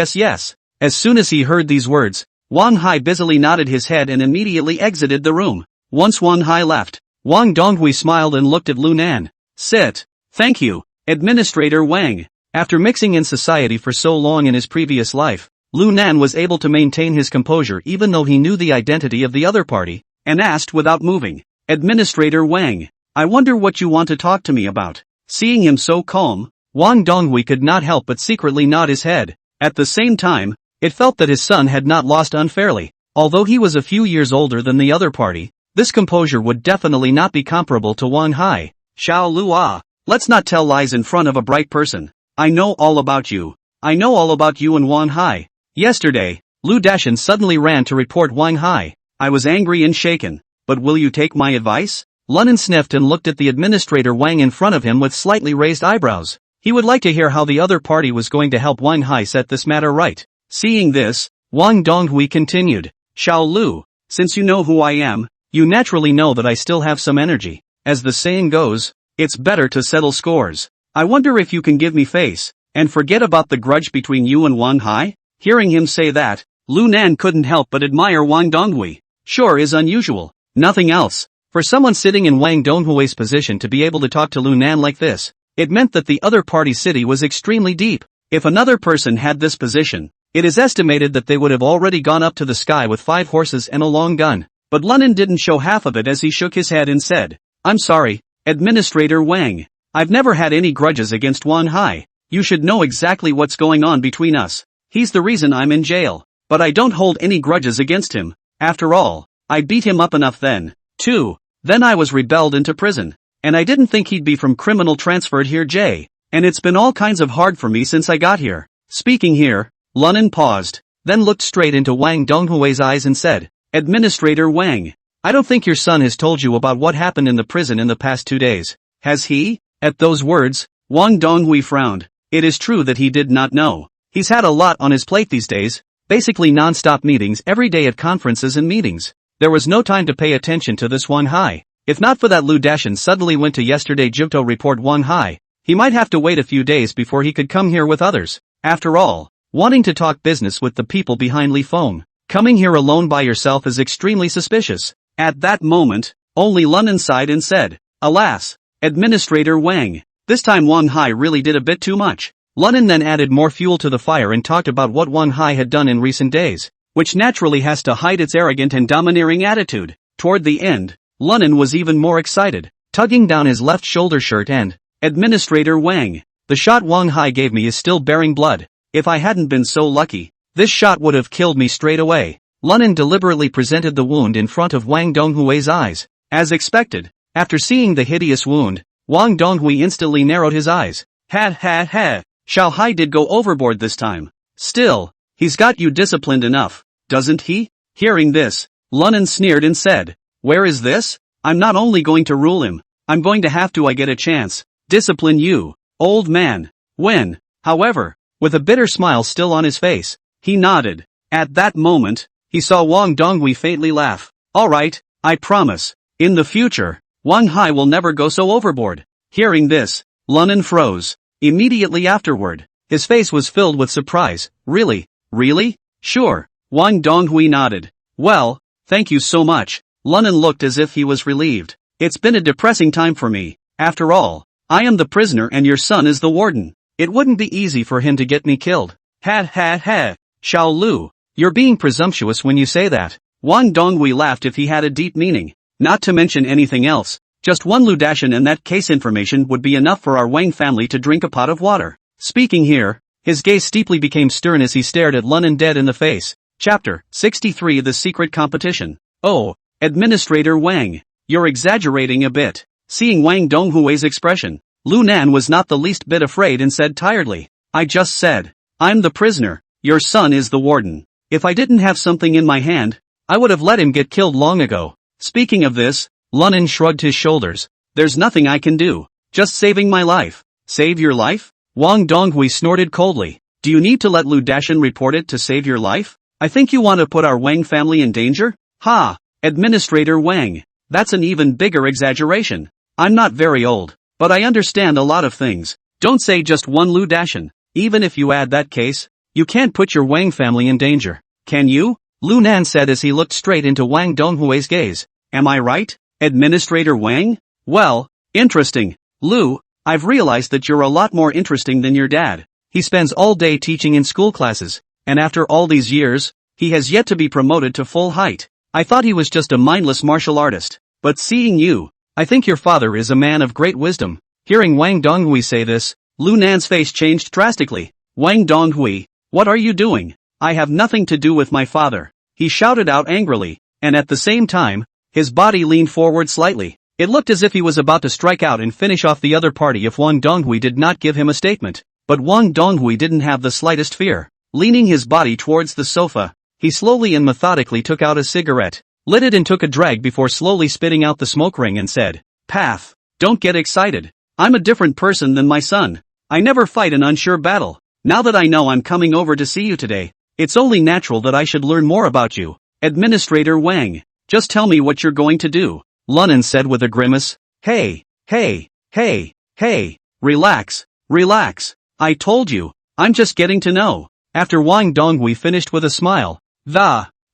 S1: As soon as he heard these words, Wang Hai busily nodded his head and immediately exited the room. Once Wang Hai left, Wang Donghui smiled and looked at Lu Nan. Sit. Thank you, Administrator Wang. After mixing in society for so long in his previous life, Lu Nan was able to maintain his composure even though he knew the identity of the other party, and asked without moving, Administrator Wang, I wonder what you want to talk to me about. Seeing him so calm, Wang Donghui could not help but secretly nod his head. At the same time, It felt that his son had not lost unfairly. Although he was a few years older than the other party, this composure would definitely not be comparable to Wang Hai. Xiao Lu ah, let's not tell lies in front of a bright person. I know all about you. I know all about you and Wang Hai. Yesterday, Lu Dashan suddenly ran to report Wang Hai. I was angry and shaken. But will you take my advice? Lunan sniffed and looked at the administrator Wang in front of him with slightly raised eyebrows. He would like to hear how the other party was going to help Wang Hai set this matter right. Seeing this, Wang Donghui continued. Xiao Lu, since you know who I am, you naturally know that I still have some energy. As the saying goes, it's better to settle scores. I wonder if you can give me face, and forget about the grudge between you and Wang Hai? Hearing him say that, Lu Nan couldn't help but admire Wang Donghui. Sure is unusual. Nothing else. For someone sitting in Wang Donghui's position to be able to talk to Lu Nan like this, it meant that the other party's city was extremely deep. If another person had this position, it is estimated that they would have already gone up to the sky with 5 horses and a long gun. But Lunan didn't show half of it as he shook his head and said, I'm sorry, Administrator Wang. I've never had any grudges against Wang Hai. You should know exactly what's going on between us. He's the reason I'm in jail. But I don't hold any grudges against him. After all, I beat him up enough then, too. Then I was rebelled into prison. And I didn't think he'd be from criminal transferred here and it's been all kinds of hard for me since I got here. Speaking here, Lunan paused, then looked straight into Wang Donghui's eyes and said, Administrator Wang, I don't think your son has told you about what happened in the prison in the past 2 days. Has he? At those words, Wang Donghui frowned. It is true that he did not know. He's had a lot on his plate these days, basically non-stop meetings every day at conferences and meetings. There was no time to pay attention to this Wang Hai. If not for that Lu Dashan suddenly went to yesterday Jivto report Wang Hai, he might have to wait a few days before he could come here with others. After all, wanting to talk business with the people behind Li Feng, coming here alone by yourself is extremely suspicious. At that moment, only Lunan sighed and said, Alas, Administrator Wang, this time Wang Hai really did a bit too much. Lunan then added more fuel to the fire and talked about what Wang Hai had done in recent days, which naturally has to hide its arrogant and domineering attitude. Toward the end, Lunan was even more excited, tugging down his left shoulder shirt and, Administrator Wang, the shot Wang Hai gave me is still bearing blood. If I hadn't been so lucky, this shot would have killed me straight away. Lunan deliberately presented the wound in front of Wang Donghui's eyes. As expected, after seeing the hideous wound, Wang Donghui instantly narrowed his eyes. Ha ha ha, Xiao Hai did go overboard this time. Still, he's got you disciplined enough, doesn't he? Hearing this, Lunan sneered and said, Where is this? I'm not only going to rule him, I'm going to have to I get a chance, discipline you, old man. When, however, with a bitter smile still on his face, he nodded. At that moment, he saw Wang Donghui faintly laugh. Alright, I promise, in the future, Wang Hai will never go so overboard. Hearing this, Lunan froze. Immediately afterward, his face was filled with surprise. Really? Really? Sure. Wang Donghui nodded. Well, thank you so much. Lunan looked as if he was relieved. It's been a depressing time for me. After all, I am the prisoner and your son is the warden. It wouldn't be easy for him to get me killed. Ha ha ha. Xiao Lu, you're being presumptuous when you say that. Wang Donghui laughed if he had a deep meaning. Not to mention anything else. Just one Lu Dashan and that case information would be enough for our Wang family to drink a pot of water. Speaking here, his gaze steeply became stern as he stared at Lunan dead in the face. Chapter 63 The Secret Competition. Oh, Administrator Wang, you're exaggerating a bit. Seeing Wang Donghui's expression, Lu Nan was not the least bit afraid and said tiredly, I just said, I'm the prisoner, your son is the warden. If I didn't have something in my hand, I would have let him get killed long ago. Speaking of this, Lunan shrugged his shoulders. There's nothing I can do. Just saving my life. Save your life? Wang Donghui snorted coldly. Do you need to let Lu Dashan report it to save your life? I think you want to put our Wang family in danger? Ha! Administrator Wang. That's an even bigger exaggeration. I'm not very old, but I understand a lot of things. Don't say just one Lu Dashan. Even if you add that case, you can't put your Wang family in danger. Can you? Lu Nan said as he looked straight into Wang Donghui's gaze. Am I right, Administrator Wang? Well, interesting. Lu, I've realized that you're a lot more interesting than your dad. He spends all day teaching in school classes, and after all these years, he has yet to be promoted to full height. I thought he was just a mindless martial artist. But seeing you, I think your father is a man of great wisdom. Hearing Wang Donghui say this, Lu Nan's face changed drastically. Wang Donghui, what are you doing? I have nothing to do with my father, he shouted out angrily, and at the same time, his body leaned forward slightly. It looked as if he was about to strike out and finish off the other party if Wang Donghui did not give him a statement. But Wang Donghui didn't have the slightest fear. Leaning his body towards the sofa, he slowly and methodically took out a cigarette, lit it and took a drag before slowly spitting out the smoke ring and said, "Path, don't get excited. I'm a different person than my son. I never fight an unsure battle. Now that I know I'm coming over to see you today, it's only natural that I should learn more about you. Administrator Wang, just tell me what you're going to do," Lunan said with a grimace. Hey, relax, relax. I told you, I'm just getting to know. After Wang Donghui finished with a smile,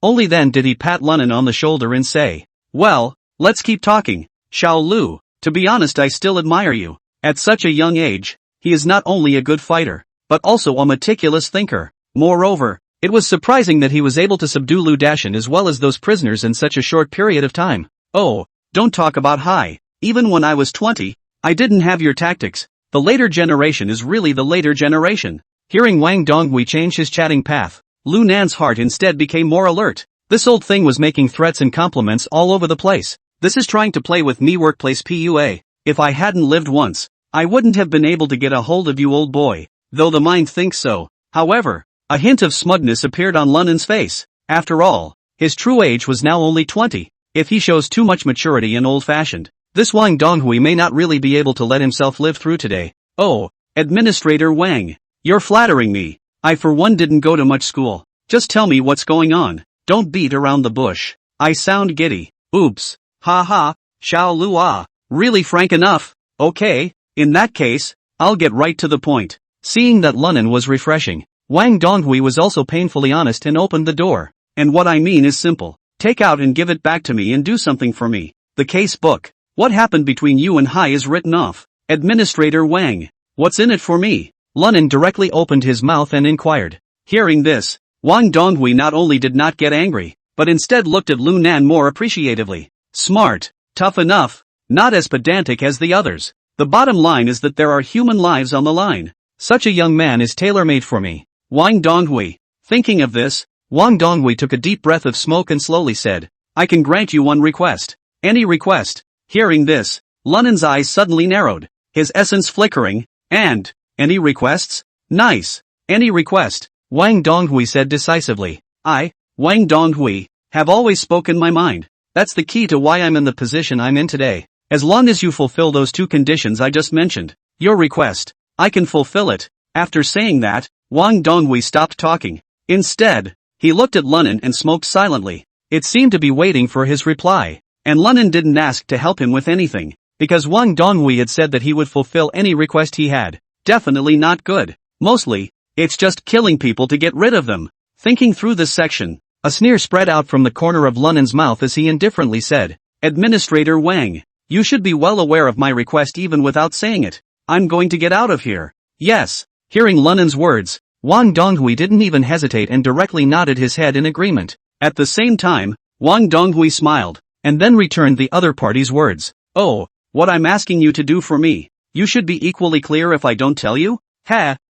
S1: only then did he pat Lunan on the shoulder and say, "Well, let's keep talking, Xiao Lu. To be honest, I still admire you. At such a young age, he is not only a good fighter, but also a meticulous thinker. Moreover, it was surprising that he was able to subdue Lu Dashan as well as those prisoners in such a short period of time. Oh, don't talk about high. Even when I was 20, I didn't have your tactics. The later generation is really the later generation." Hearing Wang Donghui change his chatting path, Lu Nan's heart instead became more alert. This old thing was making threats and compliments all over the place. This is trying to play with me. Workplace PUA. If I hadn't lived once, I wouldn't have been able to get a hold of you, old boy. Though the mind thinks so. However, a hint of smugness appeared on Lunan's face. After all, his true age was now only 20. If he shows too much maturity and old-fashioned, this Wang Donghui may not really be able to let himself live through today. Oh, Administrator Wang, you're flattering me. I for one didn't go to much school. Just tell me what's going on. Don't beat around the bush. I sound giddy. Oops. Ha, Xiao Lu. Really frank enough. Okay, in that case, I'll get right to the point. Seeing that Lunan was refreshing, Wang Donghui was also painfully honest and opened the door. And what I mean is simple. Take out and give it back to me and do something for me. The case book. What happened between you and Hai is written off. Administrator Wang, what's in it for me? Lunan directly opened his mouth and inquired. Hearing this, Wang Donghui not only did not get angry, but instead looked at Lu Nan more appreciatively. Smart, tough enough, not as pedantic as the others. The bottom line is that there are human lives on the line. Such a young man is tailor-made for me. Wang Donghui. Thinking of this, Wang Donghui took a deep breath of smoke and slowly said, "I can grant you one request." Any request? Hearing this, Lunan's eyes suddenly narrowed, his essence flickering, and, "Any requests? Nice. Any request," Wang Donghui said decisively. "I, Wang Donghui, have always spoken my mind. That's the key to why I'm in the position I'm in today. As long as you fulfill those two conditions I just mentioned, your request, I can fulfill it." After saying that, Wang Donghui stopped talking. Instead, he looked at Lunan and smoked silently. It seemed to be waiting for his reply. And Lunan didn't ask to help him with anything, because Wang Donghui had said that he would fulfill any request he had. Definitely not good. Mostly, it's just killing people to get rid of them. Thinking through this section, a sneer spread out from the corner of Lunan's mouth as he indifferently said, "Administrator Wang, you should be well aware of my request even without saying it. I'm going to get out of here." Yes. Hearing Lunan's words, Wang Donghui didn't even hesitate and directly nodded his head in agreement. At the same time, Wang Donghui smiled, and then returned the other party's words. "Oh, what I'm asking you to do for me, you should be equally clear if I don't tell you?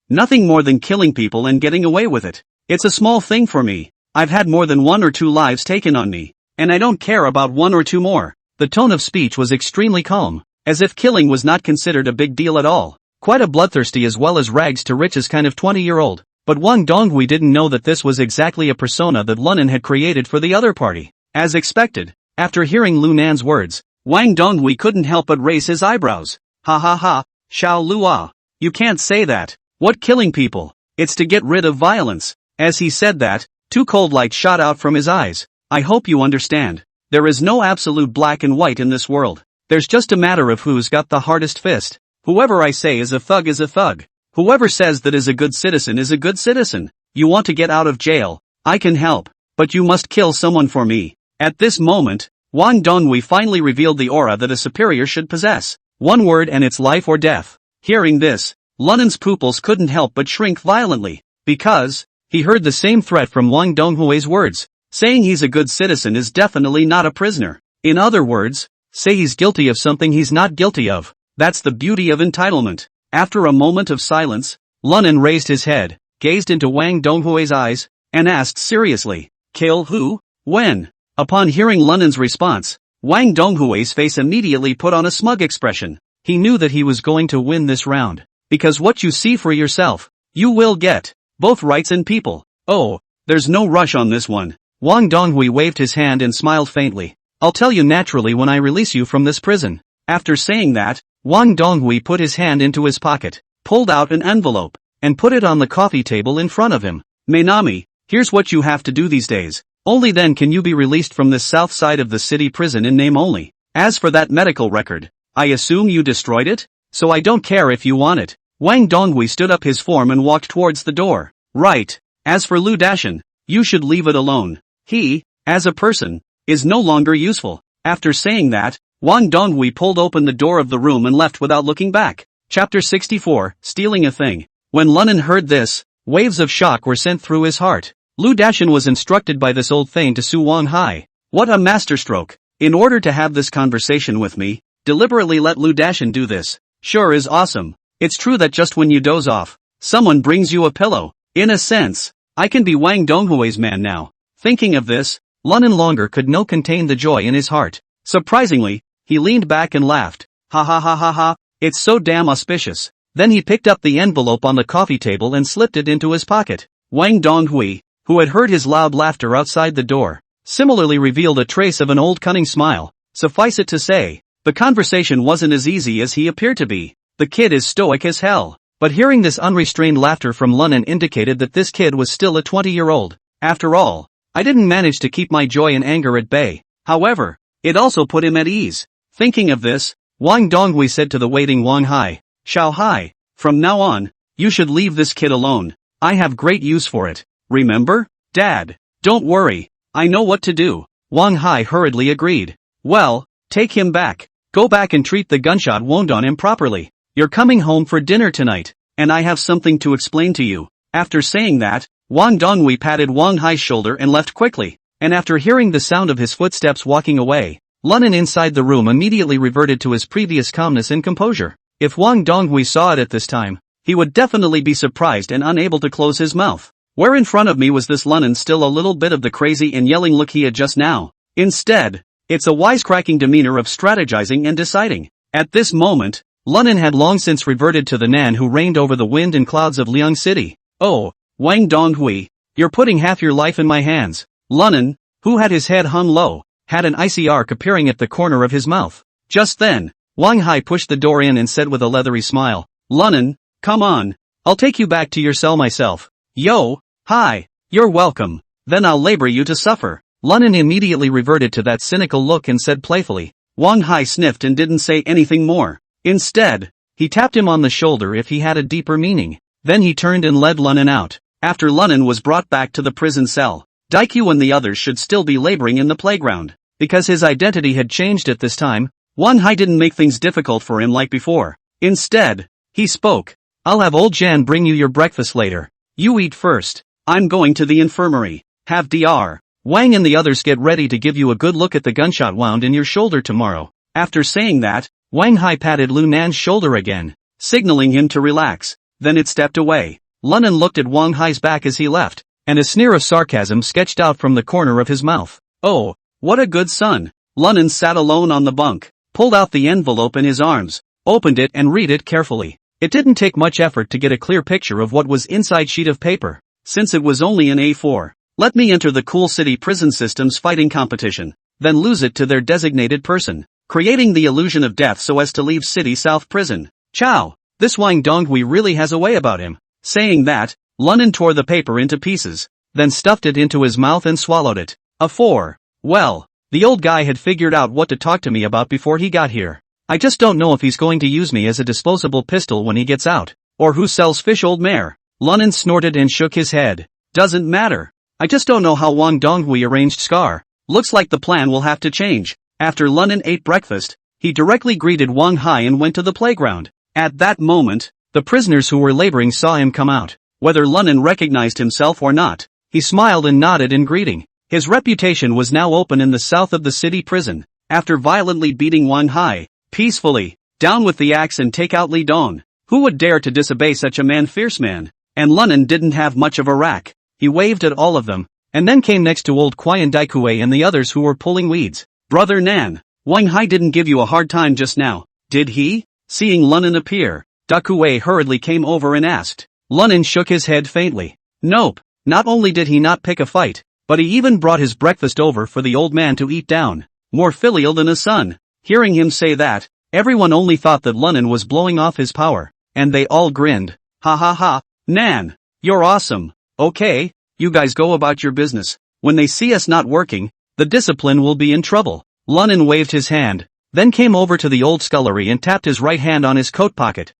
S1: Nothing more than killing people and getting away with it. It's a small thing for me. I've had more than 1 or 2 lives taken on me, and I don't care about 1 or 2 more." The tone of speech was extremely calm, as if killing was not considered a big deal at all. Quite a bloodthirsty as well as rags to riches kind of 20-year-old. But Wang Donghui didn't know that this was exactly a persona that Lunan had created for the other party. As expected, after hearing Lu Nan's words, Wang Donghui couldn't help but raise his eyebrows. Ha, Xiao Lu. You can't say that. What killing people? It's to get rid of violence. As he said that, 2 cold lights shot out from his eyes. I hope you understand. There is no absolute black and white in this world. There's just a matter of who's got the hardest fist. Whoever I say is a thug is a thug. Whoever says that is a good citizen is a good citizen. You want to get out of jail? I can help. But you must kill someone for me. At this moment, Wang Donghui finally revealed the aura that a superior should possess. 1 word and it's life or death. Hearing this, Lunan's pupils couldn't help but shrink violently, because he heard the same threat from Wang Donghui's words. Saying he's a good citizen is definitely not a prisoner. In other words, say he's guilty of something he's not guilty of. That's the beauty of entitlement. After a moment of silence, Lunan raised his head, gazed into Wang Donghui's eyes, and asked seriously, "Kill who? When?" Upon hearing Lunen's response, Wang Donghui's face immediately put on a smug expression. He knew that he was going to win this round. Because what you see for yourself, you will get. Both rights and people. Oh, there's no rush on this one. Wang Donghui waved his hand and smiled faintly. I'll tell you naturally when I release you from this prison. After saying that, Wang Donghui put his hand into his pocket, pulled out an envelope, and put it on the coffee table in front of him. Mainami, here's what you have to do these days. Only then can you be released from this south side of the city prison in name only. As for that medical record, I assume you destroyed it? So I don't care if you want it. Wang Donghui stood up his form and walked towards the door. Right. As for Lu Dashan, you should leave it alone. He, as a person, is no longer useful. After saying that, Wang Donghui pulled open the door of the room and left without looking back. Chapter 64, Stealing a Thing. When Lunan heard this, waves of shock were sent through his heart. Lu Dashan was instructed by this old thing to sue Wang Hai. What a masterstroke. In order to have this conversation with me, deliberately let Lu Dashan do this. Sure is awesome. It's true that just when you doze off, someone brings you a pillow. In a sense, I can be Wang Donghui's man now. Thinking of this, Lunan longer could no contain the joy in his heart. Surprisingly, he leaned back and laughed. Ha ha ha ha ha, it's so damn auspicious. Then he picked up the envelope on the coffee table and slipped it into his pocket. Wang Donghui, who had heard his loud laughter outside the door, similarly revealed a trace of an old cunning smile. Suffice it to say, the conversation wasn't as easy as he appeared to be. The kid is stoic as hell. But hearing this unrestrained laughter from Lunan indicated that this kid was still a 20-year-old. After all, I didn't manage to keep my joy and anger at bay. However, it also put him at ease. Thinking of this, Wang Donghui said to the waiting Wang Hai, Xiao Hai, from now on, you should leave this kid alone. I have great use for it. Remember? Dad, don't worry, I know what to do. Wang Hai hurriedly agreed. Well, take him back. Go back and treat the gunshot wound on him properly. You're coming home for dinner tonight, and I have something to explain to you. After saying that, Wang Donghui patted Wang Hai's shoulder and left quickly, and after hearing the sound of his footsteps walking away, Lunan inside the room immediately reverted to his previous calmness and composure. If Wang Donghui saw it at this time, he would definitely be surprised and unable to close his mouth. Where in front of me was this Lunan still a little bit of the crazy and yelling look he had just now? Instead, it's a wisecracking demeanor of strategizing and deciding. At this moment, Lunan had long since reverted to the Nan who reigned over the wind and clouds of Liang City. Oh, Wang Donghui, you're putting half your life in my hands. Lunan, who had his head hung low, had an icy arc appearing at the corner of his mouth. Just then, Wang Hai pushed the door in and said with a leathery smile, Lunan, come on, I'll take you back to your cell myself. Yo, hi, you're welcome, then I'll labor you to suffer. Lunan immediately reverted to that cynical look and said playfully. Wang Hai sniffed and didn't say anything more. Instead, he tapped him on the shoulder if he had a deeper meaning. Then he turned and led Lunan out. After Lunan was brought back to the prison cell, Daikyu and the others should still be laboring in the playground. Because his identity had changed at this time, Wang Hai didn't make things difficult for him like before. Instead, he spoke. I'll have old Jan bring you your breakfast later. You eat first. I'm going to the infirmary. Have Dr. Wang and the others get ready to give you a good look at the gunshot wound in your shoulder tomorrow. After saying that, Wang Hai patted Lu Nan's shoulder again, signaling him to relax. Then it stepped away. Lunan looked at Wang Hai's back as he left, and a sneer of sarcasm sketched out from the corner of his mouth. Oh, what a good son. Lunan sat alone on the bunk, pulled out the envelope in his arms, opened it and read it carefully. It didn't take much effort to get a clear picture of what was inside sheet of paper, since it was only an A4. Let me enter the Cool City Prison System's fighting competition, then lose it to their designated person, creating the illusion of death so as to leave City South Prison. Chow, this Wang Donghui really has a way about him. Saying that, Lunan tore the paper into pieces, then stuffed it into his mouth and swallowed it. A 4. Well, the old guy had figured out what to talk to me about before he got here. I just don't know if he's going to use me as a disposable pistol when he gets out, or who sells fish old mare. Lunan snorted and shook his head. Doesn't matter. I just don't know how Wang Donghui arranged Scar. Looks like the plan will have to change. After Lunan ate breakfast, he directly greeted Wang Hai and went to the playground. At that moment, the prisoners who were laboring saw him come out. Whether Lunan recognized himself or not, he smiled and nodded in greeting. His reputation was now open in the south of the city prison. After violently beating Wang Hai, peacefully, down with the axe and take out Li Dong. Who would dare to disobey such a fierce man? And Lunan didn't have much of a rack. He waved at all of them, and then came next to old Kwai and Daikue and the others who were pulling weeds. Brother Nan, Wang Hai didn't give you a hard time just now, did he? Seeing Lunan appear, Daikue hurriedly came over and asked. Lunan shook his head faintly. Nope, not only did he not pick a fight, but he even brought his breakfast over for the old man to eat down. More filial than a son. Hearing him say that, everyone only thought that Lunan was blowing off his power, and they all grinned. Ha ha ha, Nan, you're awesome. Okay, you guys go about your business. When they see us not working, the discipline will be in trouble. Lunan waved his hand, then came over to the old scullery and tapped his right hand on his coat pocket.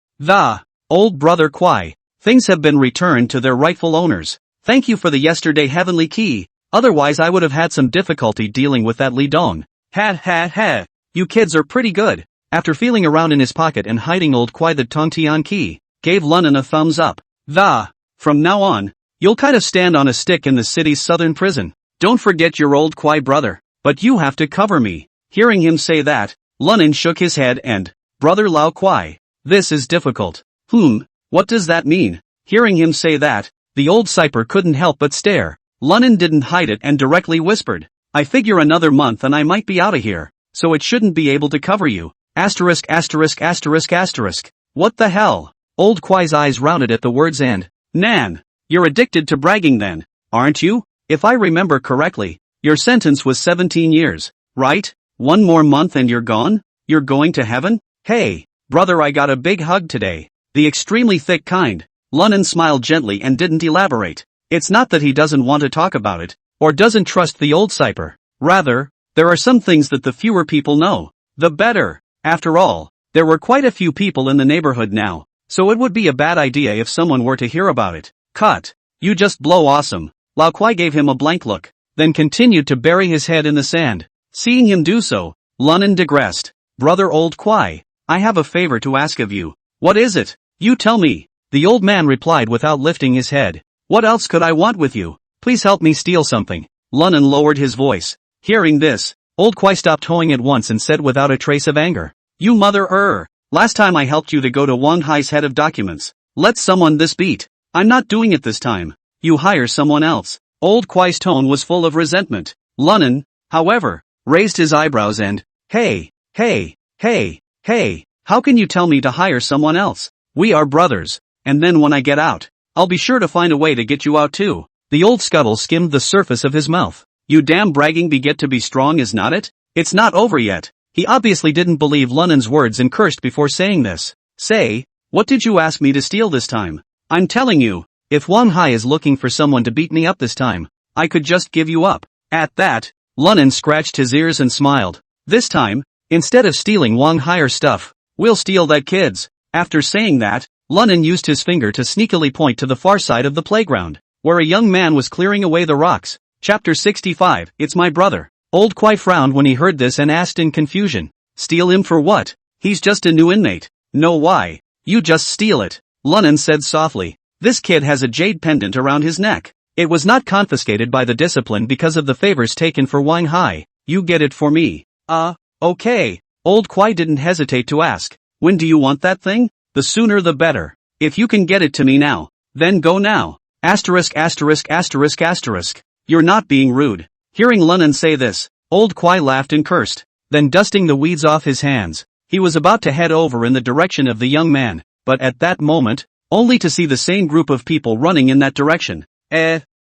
S1: Old brother Kwai, things have been returned to their rightful owners. Thank you for the yesterday heavenly key, otherwise I would have had some difficulty dealing with that Li Dong. Ha, you kids are pretty good. After feeling around in his pocket and hiding old Kwai the Tongtian key, gave Lunan a thumbs up. From now on, you'll kind of stand on a stick in the city's southern prison. Don't forget your old Kwai brother, but you have to cover me. Hearing him say that, Lunan shook his head and, Brother Lao Kwai, this is difficult. What does that mean? Hearing him say that, the old Cyper couldn't help but stare. Lunan didn't hide it and directly whispered, I figure another month and I might be out of here, so it shouldn't be able to cover you. Asterisk. What the hell? Old Kwai's eyes rounded at the words and, Nan, you're addicted to bragging then, aren't you? If I remember correctly, your sentence was 17 years, right? One more month and you're gone? You're going to heaven? Hey, brother, I got a big hug today. The extremely thick kind. Lunan smiled gently and didn't elaborate. It's not that he doesn't want to talk about it, or doesn't trust the old Cyper. Rather, there are some things that the fewer people know, the better. After all, there were quite a few people in the neighborhood now, so it would be a bad idea if someone were to hear about it. Cut. You just blow awesome. Lao Kwai gave him a blank look, then continued to bury his head in the sand. Seeing him do so, Lunan digressed. Brother old Kwai, I have a favor to ask of you. What is it? You tell me. The old man replied without lifting his head. What else could I want with you? Please help me steal something. Lunan lowered his voice. Hearing this, old Kwai stopped hoeing at once and said without a trace of anger. You mother last time I helped you to go to Wang Hai's head of documents. Let someone this beat. I'm not doing it this time. You hire someone else. Old Kwai's tone was full of resentment. Lunan, however, raised his eyebrows and, Hey, how can you tell me to hire someone else? We are brothers, and then when I get out, I'll be sure to find a way to get you out too. The old scuttle skimmed the surface of his mouth. You damn bragging beget to be strong is not it? It's not over yet. He obviously didn't believe Lunan's words and cursed before saying this. Say, what did you ask me to steal this time? I'm telling you, if Wang Hai is looking for someone to beat me up this time, I could just give you up. At that, Lunan scratched his ears and smiled. This time, instead of stealing Wang Hai's stuff, we'll steal that kid's. After saying that, Lunan used his finger to sneakily point to the far side of the playground, where a young man was clearing away the rocks. Chapter 65, It's my brother. Old Kwai frowned when he heard this and asked in confusion. Steal him for what? He's just a new inmate. No why. You just steal it. Lunan said softly. This kid has a jade pendant around his neck. It was not confiscated by the discipline because of the favors taken for Wang Hai. You get it for me. Okay. Old Kwai didn't hesitate to ask. When do you want that thing? The sooner the better. If you can get it to me now, then go now. Asterisk. You're not being rude. Hearing Lunan say this, old Kwai laughed and cursed. Then dusting the weeds off his hands, he was about to head over in the direction of the young man, but at that moment, only to see the same group of people running in that direction.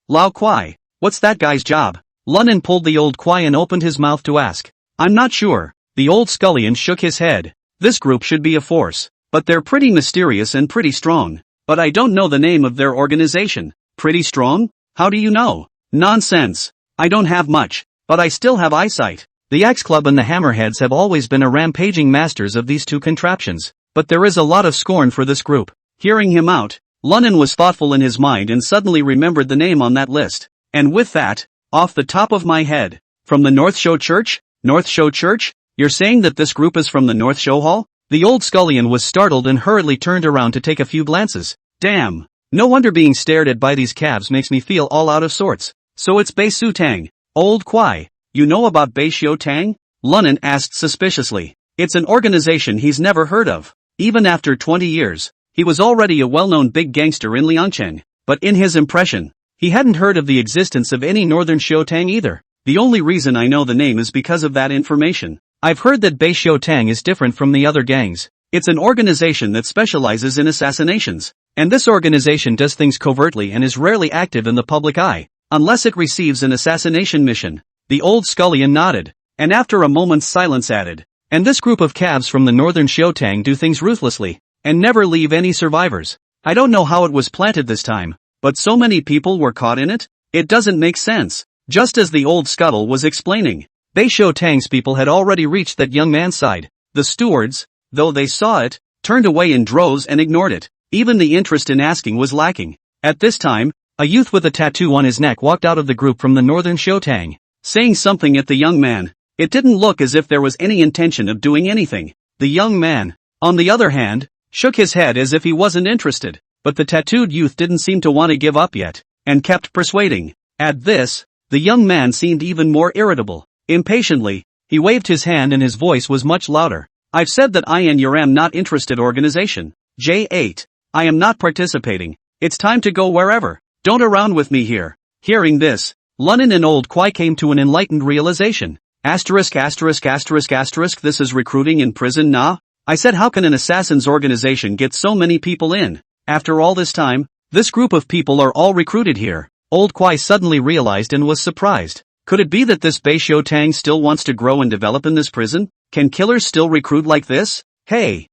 S1: Lao Kwai, what's that guy's job? Lunan pulled the old Kwai and opened his mouth to ask. I'm not sure. The old scullion shook his head. This group should be a force, but they're pretty mysterious and pretty strong. But I don't know the name of their organization. Pretty strong? How do you know? Nonsense. I don't have much, but I still have eyesight. The Axe Club and the Hammerheads have always been a rampaging masters of these two contraptions, but there is a lot of scorn for this group. Hearing him out, Lunan was thoughtful in his mind and suddenly remembered the name on that list. And with that, off the top of my head, from the North Show Church? North Show Church? You're saying that this group is from the North Show Hall? The old scullion was startled and hurriedly turned around to take a few glances. Damn. No wonder being stared at by these calves makes me feel all out of sorts. So it's Bei Su Tang. Old Kwai, you know about Bei Xiu Tang? Lunan asked suspiciously. It's an organization he's never heard of. Even after 20 years, he was already a well-known big gangster in Liangcheng, but in his impression, He hadn't heard of the existence of any Northern Shotang either. The only reason I know the name is because of that information. I've heard that Bei Shotang is different from the other gangs. It's an organization that specializes in assassinations. And this organization does things covertly and is rarely active in the public eye, unless it receives an assassination mission. The old scullion nodded, and after a moment's silence added, and this group of calves from the Northern Shotang do things ruthlessly, and never leave any survivors. I don't know how it was planted this time, but so many people were caught in it? It doesn't make sense. Just as the old scuttle was explaining, Bei Shotang's people had already reached that young man's side. The stewards, though they saw it, turned away in droves and ignored it. Even the interest in asking was lacking. At this time, a youth with a tattoo on his neck walked out of the group from the Northern Shotang, saying something at the young man. It didn't look as if there was any intention of doing anything. The young man, on the other hand, shook his head as if he wasn't interested, but the tattooed youth didn't seem to want to give up yet, and kept persuading. At this, the young man seemed even more irritable. Impatiently, he waved his hand and his voice was much louder. I've said that I and am not interested organization. J8. I am not participating. It's time to go wherever. Don't around with me here. Hearing this, Lunin and Old Kwai came to an enlightened realization. This is recruiting in prison, nah? I said, how can an assassin's organization get so many people in? After all this time, this group of people are all recruited here. Old Kwai suddenly realized and was surprised. Could it be that this Bei Shotang still wants to grow and develop in this prison? Can killers still recruit like this? Hey,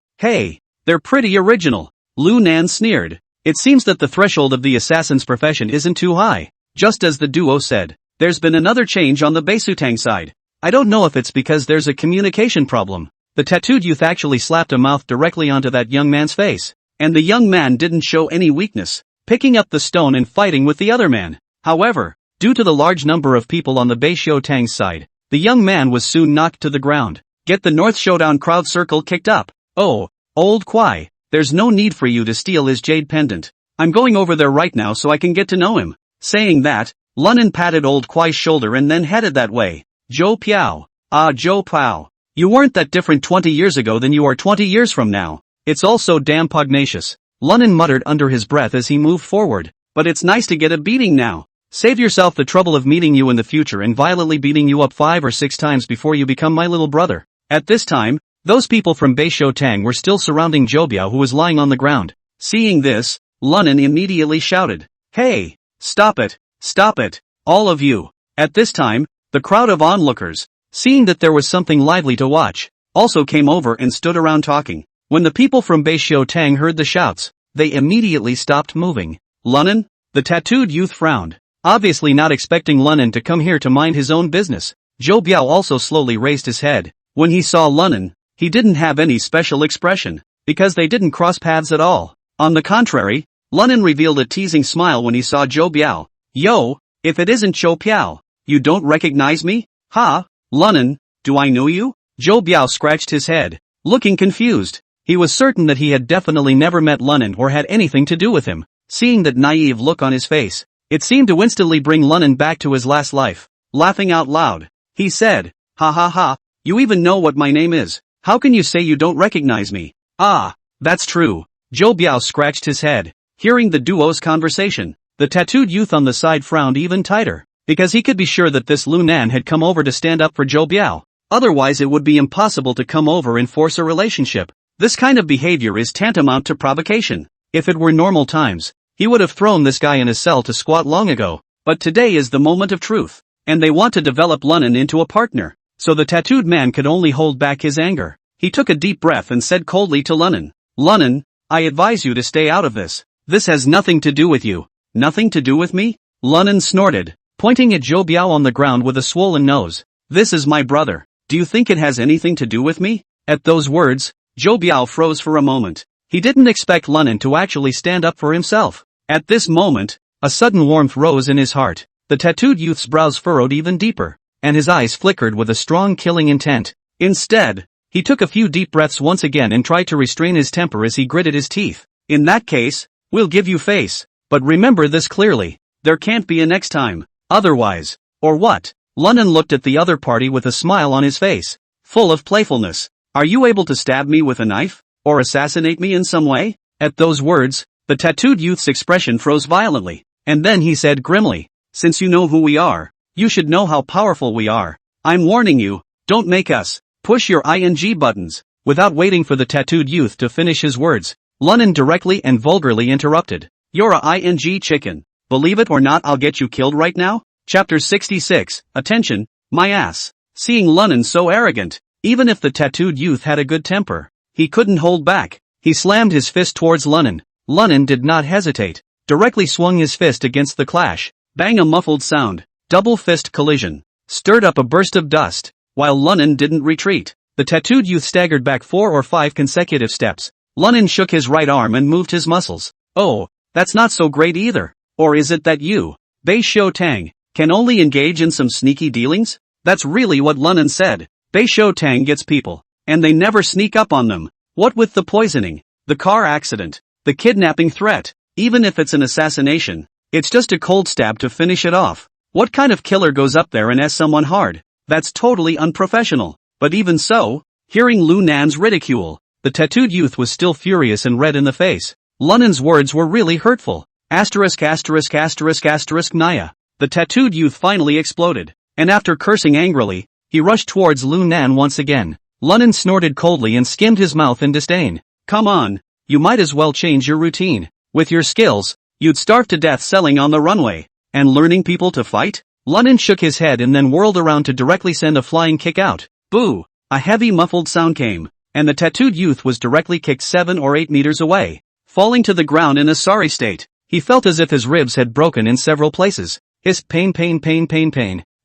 S1: they're pretty original. Lu Nan sneered. It seems that the threshold of the assassin's profession isn't too high. Just as the duo said, there's been another change on the Bei Shotang side. I don't know if it's because there's a communication problem. The tattooed youth actually slapped a mouth directly onto that young man's face. And the young man didn't show any weakness, picking up the stone and fighting with the other man. However, due to the large number of people on the Bei Shotang's side, the young man was soon knocked to the ground. Get the North Showdown crowd circle kicked up. Oh, Old Kwai, there's no need for you to steal his jade pendant. I'm going over there right now so I can get to know him. Saying that, Lunin patted Old Kwai's shoulder and then headed that way. Zhou Piao. Ah, Zhou Piao. You weren't that different 20 years ago than you are 20 years from now. It's all so damn pugnacious. Lunin muttered under his breath as he moved forward. But it's nice to get a beating now. Save yourself the trouble of meeting you in the future and violently beating you up 5 or 6 times before you become my little brother. At this time, those people from Bei Shotang were still surrounding Zhou Biao, who was lying on the ground. Seeing this, Lunin immediately shouted, "Hey! Stop it! Stop it! All of you!" At this time, the crowd of onlookers, seeing that there was something lively to watch, also came over and stood around talking. When the people from Bei Shotang heard the shouts, they immediately stopped moving. Lunin? The tattooed youth frowned, obviously not expecting Lunin to come here to mind his own business. Zhou Biao also slowly raised his head. When he saw Lunin, he didn't have any special expression, because they didn't cross paths at all. On the contrary, Lunin revealed a teasing smile when he saw Zhou Biao. "Yo, if it isn't Zhou Biao, you don't recognize me? Ha? Lunin, do I know you?" Zhou Biao scratched his head, looking confused. He was certain that he had definitely never met Lunin or had anything to do with him. Seeing that naive look on his face, it seemed to instantly bring Lunin back to his last life. Laughing out loud, he said, "Ha ha ha, you even know what my name is. How can you say you don't recognize me?" "Ah, that's true." Zhou Biao scratched his head, hearing the duo's conversation. The tattooed youth on the side frowned even tighter, because he could be sure that this Lu Nan had come over to stand up for Zhou Biao. Otherwise it would be impossible to come over and force a relationship. This kind of behavior is tantamount to provocation. If it were normal times, he would have thrown this guy in a cell to squat long ago. But today is the moment of truth, and they want to develop Lunin into a partner. So the tattooed man could only hold back his anger. He took a deep breath and said coldly to Lunin, "Lunin, I advise you to stay out of this. This has nothing to do with you." "Nothing to do with me?" Lunin snorted, pointing at Zhou Biao on the ground with a swollen nose. "This is my brother. Do you think it has anything to do with me?" At those words, Zhou Biao froze for a moment. He didn't expect Lunin to actually stand up for himself. At this moment, a sudden warmth rose in his heart. The tattooed youth's brows furrowed even deeper, and his eyes flickered with a strong killing intent. Instead, he took a few deep breaths once again and tried to restrain his temper as he gritted his teeth. "In that case, we'll give you face. But remember this clearly, there can't be a next time. Otherwise, or what?" Lunin looked at the other party with a smile on his face, full of playfulness. "Are you able to stab me with a knife? Or assassinate me in some way?" At those words, the tattooed youth's expression froze violently, And then he said grimly, "Since you know who we are, you should know how powerful we are. I'm warning you, don't make us push your ing buttons." Without waiting for the tattooed youth to finish his words, Lunnan directly and vulgarly interrupted. "You're a ing chicken. Believe it or not, I'll get you killed right now." Chapter 66, Attention, my ass. Seeing Lunnan so arrogant, even if the tattooed youth had a good temper, he couldn't hold back. He slammed his fist towards Lunnan. Lunnan did not hesitate, directly swung his fist against the clash. Bang, a muffled sound, double fist collision, stirred up a burst of dust. While Lunnan didn't retreat, the tattooed youth staggered back 4 or 5 consecutive steps. Lunnan shook his right arm and moved his muscles. "Oh, that's not so great either. Or is it that you, Bei Shou Tang, can only engage in some sneaky dealings?" That's really what Lunnan said. Bei Shou Tang gets people, and they never sneak up on them. What with the poisoning, the car accident, the kidnapping threat, even if it's an assassination, it's just a cold stab to finish it off. What kind of killer goes up there and asks someone hard? That's totally unprofessional. But even so, hearing Lu Nan's ridicule, the tattooed youth was still furious and red in the face. Lunnan's words were really hurtful. Asterisk asterisk asterisk asterisk Naya. The tattooed youth finally exploded, and after cursing angrily, he rushed towards Lu Nan once again. Lunnan snorted coldly and skimmed his mouth in disdain. "Come on, you might as well change your routine. With your skills, you'd starve to death selling on the runway, and learning people to fight?" Lunnan shook his head and then whirled around to directly send a flying kick out. Boo! A heavy muffled sound came, and the tattooed youth was directly kicked 7 or 8 meters away, falling to the ground in a sorry state. He felt as if his ribs had broken in several places. His pain.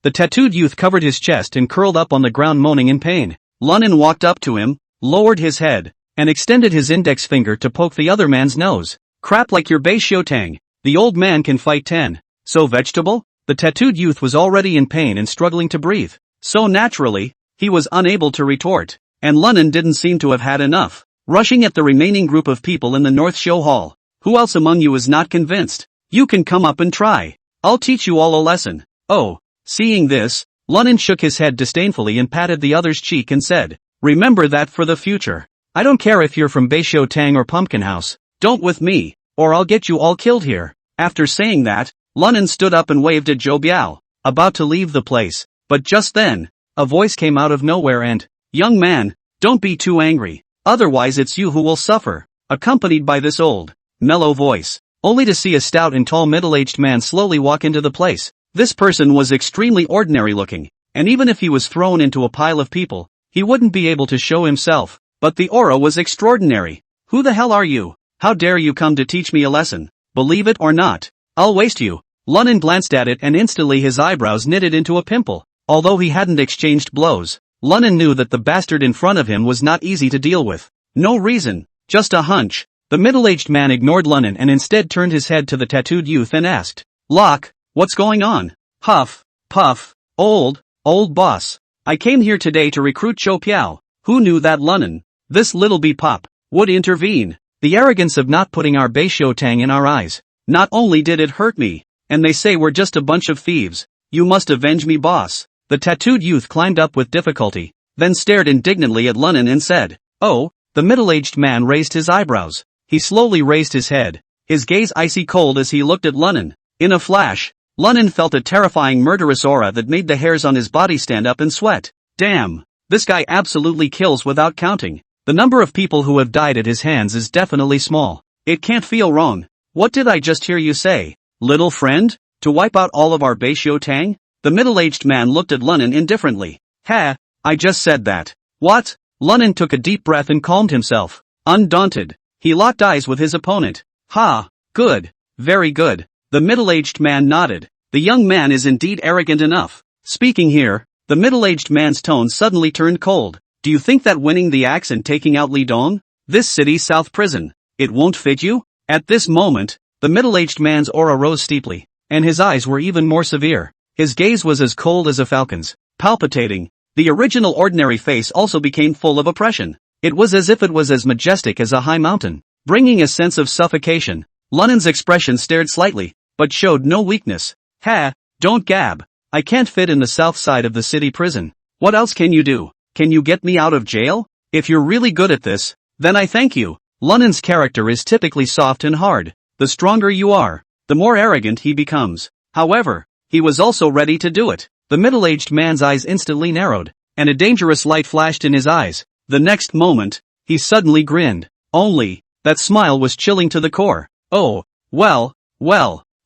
S1: The tattooed youth covered his chest and curled up on the ground moaning in pain. Lunnan walked up to him, lowered his head, and extended his index finger to poke the other man's nose. "Crap, like your Bei Shou Tang. The old man can fight 10. So vegetable?" The tattooed youth was already in pain and struggling to breathe. So naturally, he was unable to retort, and Lunnan didn't seem to have had enough. Rushing at the remaining group of people in the North Show Hall. "Who else among you is not convinced? You can come up and try. I'll teach you all a lesson." "Oh." Seeing this, Lunnan shook his head disdainfully and patted the other's cheek and said, "Remember that for the future. I don't care if you're from Bei Shou Tang or Pumpkin House. Don't with me, or I'll get you all killed here." After saying that, Lunnan stood up and waved at Zhou Biao, about to leave the place. But just then, a voice came out of nowhere and, "Young man, don't be too angry, otherwise it's you who will suffer," accompanied by this old, mellow voice, only to see a stout and tall middle-aged man slowly walk into the place. This person was extremely ordinary looking, and even if he was thrown into a pile of people, he wouldn't be able to show himself, but the aura was extraordinary. "Who the hell are you? How dare you come to teach me a lesson? Believe it or not, I'll waste you." Lunnan glanced at it and instantly his eyebrows knitted into a pimple. Although he hadn't exchanged blows, Lunnan knew that the bastard in front of him was not easy to deal with. No reason, just a hunch. The middle-aged man ignored Lunnan and instead turned his head to the tattooed youth and asked, "Locke, what's going on?" Huff, puff, old boss. "I came here today to recruit Cho Piao." Who knew that Lunnan, this little bee-pop, would intervene? The arrogance of not putting our Bei Shou Tang in our eyes. Not only did it hurt me, and they say we're just a bunch of thieves. You must avenge me, boss. The tattooed youth climbed up with difficulty, then stared indignantly at Lunnan and said, "Oh." The middle-aged man raised his eyebrows. He slowly raised his head, his gaze icy cold as he looked at Lunnan. In a flash, Lunnan felt a terrifying murderous aura that made the hairs on his body stand up and sweat. Damn, this guy absolutely kills without counting. The number of people who have died at his hands is definitely small. It can't feel wrong. What did I just hear you say, little friend? To wipe out all of our Bei Shou Tang? The middle-aged man looked at Lunnan indifferently. "Ha, I just said that." "What?" Lunnan took a deep breath and calmed himself. Undaunted, he locked eyes with his opponent. "Ha, good, very good." The middle-aged man nodded. The young man is indeed arrogant enough. Speaking here, the middle-aged man's tone suddenly turned cold. "Do you think that winning the axe and taking out Li Dong, this city's South prison, it won't fit you?" At this moment, the middle-aged man's aura rose steeply, and his eyes were even more severe. His gaze was as cold as a falcon's, palpitating. The original ordinary face also became full of oppression. It was as if it was as majestic as a high mountain, bringing a sense of suffocation. Lunnan's expression stared slightly, but showed no weakness. "Ha, don't gab. I can't fit in the south side of the city prison. What else can you do? Can you get me out of jail? If you're really good at this, then I thank you." Lunnan's character is typically soft and hard. The stronger you are, the more arrogant he becomes. However, he was also ready to do it. The middle-aged man's eyes instantly narrowed, and a dangerous light flashed in his eyes. The next moment, he suddenly grinned. Only, that smile was chilling to the core. Oh, well,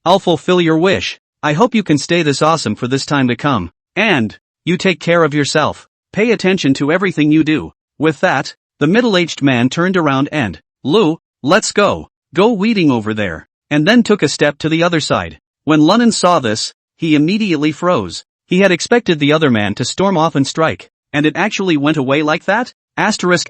S1: I'll fulfill your wish. I hope you can stay this awesome for this time to come. And, you take care of yourself. Pay attention to everything you do. With that, the middle-aged man turned around and, Lou, let's go. Go weeding over there. And then took a step to the other side. When Lunnan saw this, he immediately froze. He had expected the other man to storm off and strike. And it actually went away like that? Asterisk.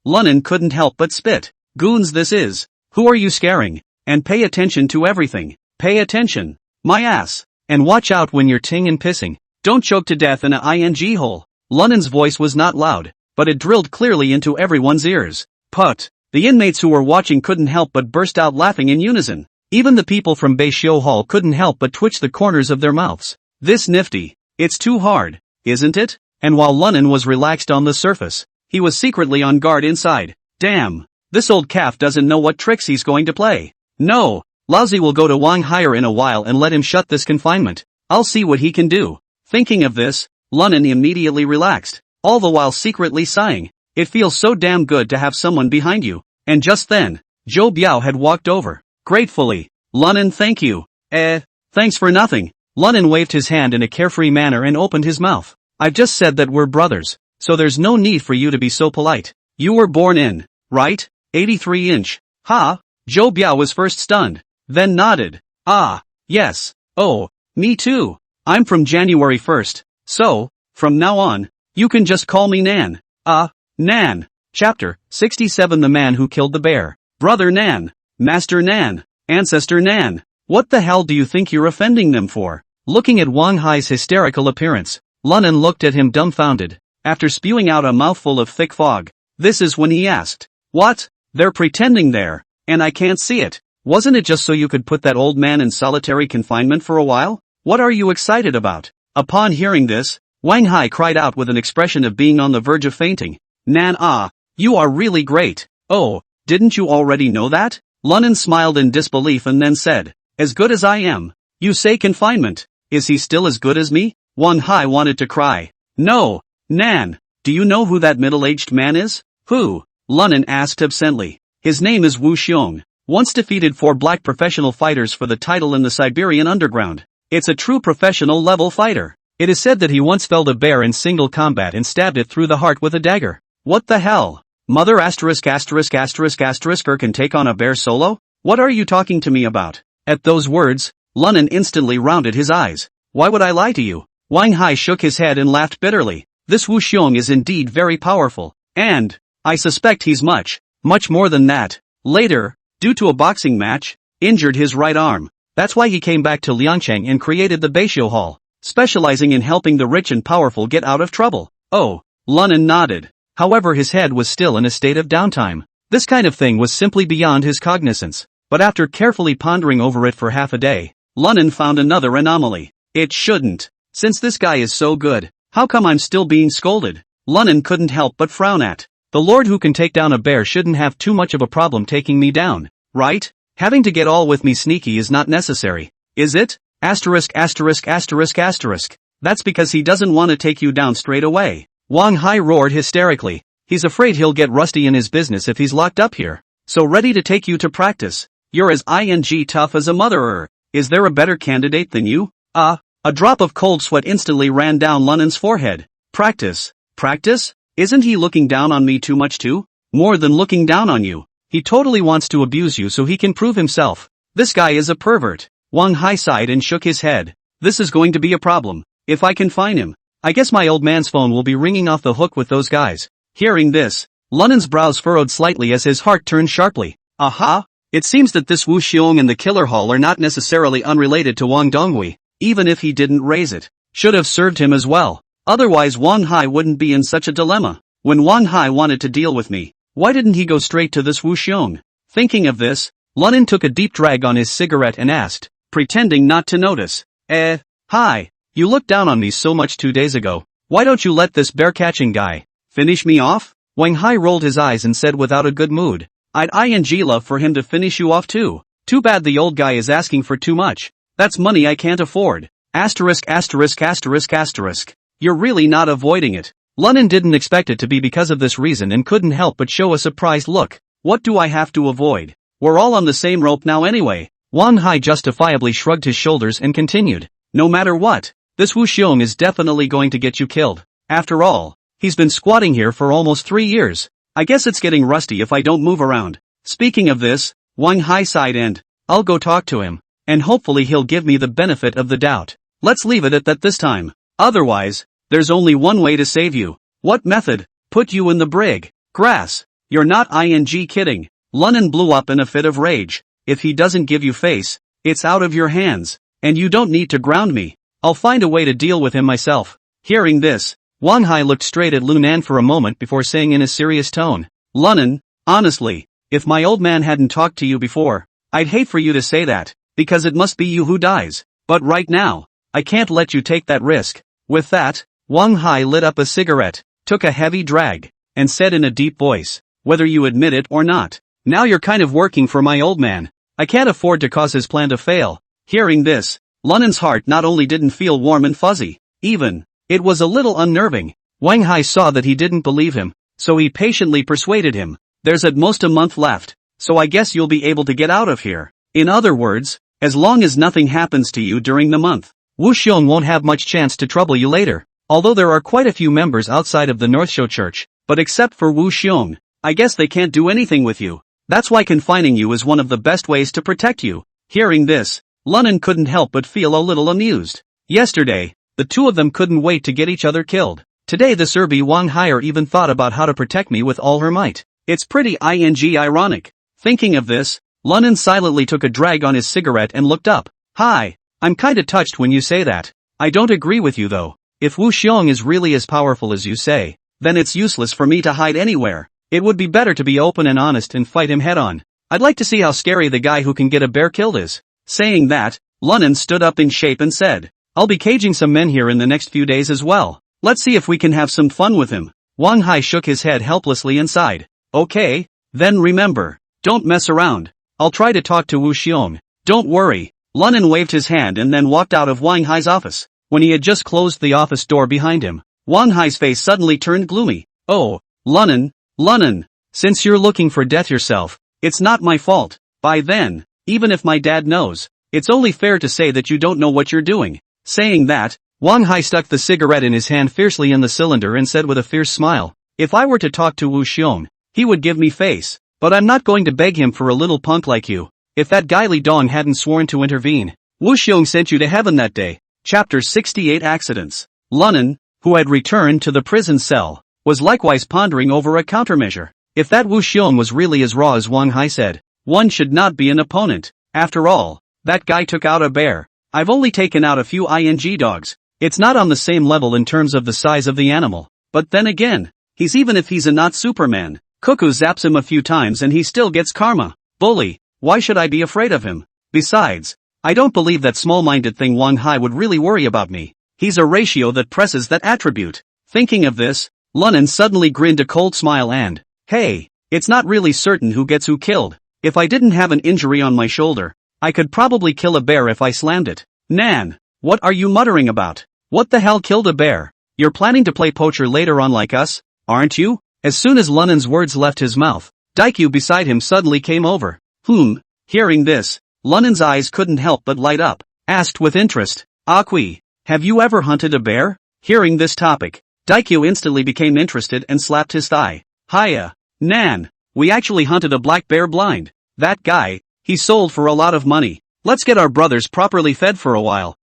S1: Lunnan couldn't help but spit. Goons, this is. Who are you scaring? And pay attention to everything. Pay attention. My ass. And watch out when you're ting and pissing. Don't choke to death in a ing hole. Lunnan's voice was not loud, but it drilled clearly into everyone's ears. Put. The inmates who were watching couldn't help but burst out laughing in unison. Even the people from Beisho Hall couldn't help but twitch the corners of their mouths. This nifty. It's too hard, isn't it? And while Lunnan was relaxed on the surface, he was secretly on guard inside. Damn. This old calf doesn't know what tricks he's going to play. No. Lousy will go to Wang Haier in a while and let him shut this confinement. I'll see what he can do. Thinking of this, Lunnan immediately relaxed, all the while secretly sighing. It feels so damn good to have someone behind you. And just then, Zhou Biao had walked over. Gratefully, Lunnan, thank you. Thanks for nothing. Lunnan waved his hand in a carefree manner and opened his mouth. I've just said that we're brothers, so there's no need for you to be so polite. You were born in, right? 83-inch. Ha? Zhou Biao was first stunned, then nodded. Ah, yes. Oh, me too. I'm from January 1st, so, from now on, you can just call me Nan. Nan. Chapter 67. The Man Who Killed the Bear. Brother Nan. Master Nan. Ancestor Nan. What the hell do you think you're offending them for? Looking at Wang Hai's hysterical appearance, Lunnan looked at him dumbfounded. After spewing out a mouthful of thick fog, this is when he asked, What? They're pretending there, and I can't see it. Wasn't it just so you could put that old man in solitary confinement for a while? What are you excited about? Upon hearing this, Wang Hai cried out with an expression of being on the verge of fainting. Nan, you are really great. Oh, didn't you already know that? Lunnan smiled in disbelief and then said, As good as I am. You say confinement. Is he still as good as me? Wang Hai wanted to cry. No, Nan, do you know who that middle-aged man is? Who? Lunnan asked absently. His name is Wu Xiong. Once defeated 4 black professional fighters for the title in the Siberian underground. It's a true professional level fighter. It is said that he once felled a bear in single combat and stabbed it through the heart with a dagger. What the hell? Mother asterisk can take on a bear solo? What are you talking to me about? At those words, Lunnan instantly rounded his eyes. Why would I lie to you? Wang Hai shook his head and laughed bitterly. This Wu Xiong is indeed very powerful. And, I suspect he's much more than that. Later, due to a boxing match, injured his right arm. That's why he came back to Liangchang and created the Beisho Hall, specializing in helping the rich and powerful get out of trouble. Oh, Lunnan nodded. However, his head was still in a state of downtime. This kind of thing was simply beyond his cognizance. But after carefully pondering over it for half a day, Lunnan found another anomaly. It shouldn't. Since this guy is so good, how come I'm still being scolded? Lunnan couldn't help but frown at. The Lord who can take down a bear shouldn't have too much of a problem taking me down, right? Having to get all with me sneaky is not necessary, is it? Asterisk. That's because he doesn't want to take you down straight away. Wang Hai roared hysterically. He's afraid he'll get rusty in his business if he's locked up here. So ready to take you to practice. You're as tough as a motherer. Is there a better candidate than you? A drop of cold sweat instantly ran down Lunnan's forehead. Practice? Isn't he looking down on me too much too? More than looking down on you. He totally wants to abuse you so he can prove himself. This guy is a pervert. Wang Hai sighed and shook his head. This is going to be a problem. If I can find him, I guess my old man's phone will be ringing off the hook with those guys. Hearing this, Lunnan's brows furrowed slightly as his heart turned sharply. Aha! It seems that this Wu Xiong and the Killer Hall are not necessarily unrelated to Wang Donghui, even if he didn't raise it. Should have served him as well. Otherwise Wang Hai wouldn't be in such a dilemma. When Wang Hai wanted to deal with me, why didn't he go straight to this Wu Xiong? Thinking of this, Lunnan took a deep drag on his cigarette and asked, pretending not to notice. Hi, you looked down on me so much 2 days ago. Why don't you let this bear-catching guy finish me off? Wang Hai rolled his eyes and said without a good mood, I'd love for him to finish you off too. Too bad the old guy is asking for too much. That's money I can't afford. Asterisk asterisk asterisk asterisk. You're really not avoiding it. Lunnan didn't expect it to be because of this reason and couldn't help but show a surprised look. What do I have to avoid? We're all on the same rope now anyway. Wang Hai justifiably shrugged his shoulders and continued. No matter what, this Wu Xiong is definitely going to get you killed. After all, he's been squatting here for almost 3 years. I guess it's getting rusty if I don't move around. Speaking of this, Wang Hai sighed and, I'll go talk to him, and hopefully he'll give me the benefit of the doubt. Let's leave it at that this time. Otherwise, there's only one way to save you. What method? Put you in the brig. Grass. You're not kidding. Lunnan blew up in a fit of rage. If he doesn't give you face, it's out of your hands, and you don't need to ground me. I'll find a way to deal with him myself. Hearing this, Wang Hai looked straight at Lunan for a moment before saying in a serious tone, Lunnan, honestly, if my old man hadn't talked to you before, I'd hate for you to say that, because it must be you who dies. But right now, I can't let you take that risk. With that, Wang Hai lit up a cigarette, took a heavy drag, and said in a deep voice, whether you admit it or not, now you're kind of working for my old man. I can't afford to cause his plan to fail. Hearing this, Lunnan's heart not only didn't feel warm and fuzzy, even, it was a little unnerving. Wang Hai saw that he didn't believe him, so he patiently persuaded him. There's at most a month left, so I guess you'll be able to get out of here. In other words, as long as nothing happens to you during the month, Wu Xiong won't have much chance to trouble you later. Although there are quite a few members outside of the North Shore Church, but except for Wu Xiong, I guess they can't do anything with you. That's why confining you is one of the best ways to protect you. Hearing this, Lunnan couldn't help but feel a little amused. Yesterday, the two of them couldn't wait to get each other killed. Today the Serbi Wang Hai even thought about how to protect me with all her might. It's pretty ironic. Thinking of this, Lunnan silently took a drag on his cigarette and looked up. Hi, I'm kinda touched when you say that. I don't agree with you though. If Wu Xiong is really as powerful as you say, then it's useless for me to hide anywhere. It would be better to be open and honest and fight him head on. I'd like to see how scary the guy who can get a bear killed is. Saying that, Lunnan stood up in shape and said, I'll be caging some men here in the next few days as well. Let's see if we can have some fun with him. Wang Hai shook his head helplessly and sighed. Okay, then remember, don't mess around. I'll try to talk to Wu Xiong. Don't worry. Lunnan waved his hand and then walked out of Wang Hai's office. When he had just closed the office door behind him, Wang Hai's face suddenly turned gloomy. Oh, Lunnan, since you're looking for death yourself, it's not my fault. By then, even if my dad knows, it's only fair to say that you don't know what you're doing. Saying that, Wang Hai stuck the cigarette in his hand fiercely in the cylinder and said with a fierce smile, if I were to talk to Wu Xiong, he would give me face, but I'm not going to beg him for a little punk like you. If that guy Li Dong hadn't sworn to intervene, Wu Xiong sent you to heaven that day. Chapter 68 Accidents. Lunnan, who had returned to the prison cell, was likewise pondering over a countermeasure. If that Wu Xiong was really as raw as Wang Hai said, one should not be an opponent. After all, that guy took out a bear. I've only taken out a few dogs. It's not on the same level in terms of the size of the animal. But then again, even if he's a not Superman, Cuckoo zaps him a few times and he still gets karma. Bully, why should I be afraid of him? Besides, I don't believe that small-minded thing Wang Hai would really worry about me. He's a ratio that presses that attribute. Thinking of this, Lunnan suddenly grinned a cold smile and, hey, it's not really certain who gets who killed. If I didn't have an injury on my shoulder, I could probably kill a bear if I slammed it. Nan, what are you muttering about? What the hell killed a bear? You're planning to play poacher later on like us, aren't you? As soon as Lunnan's words left his mouth, Daikyu beside him suddenly came over. Hearing this, Lunnan's eyes couldn't help but light up, asked with interest, Akui, have you ever hunted a bear? Hearing this topic, Daikyu instantly became interested and slapped his thigh. Hiya, Nan, we actually hunted a black bear blind. That guy, he sold for a lot of money. Let's get our brothers properly fed for a while.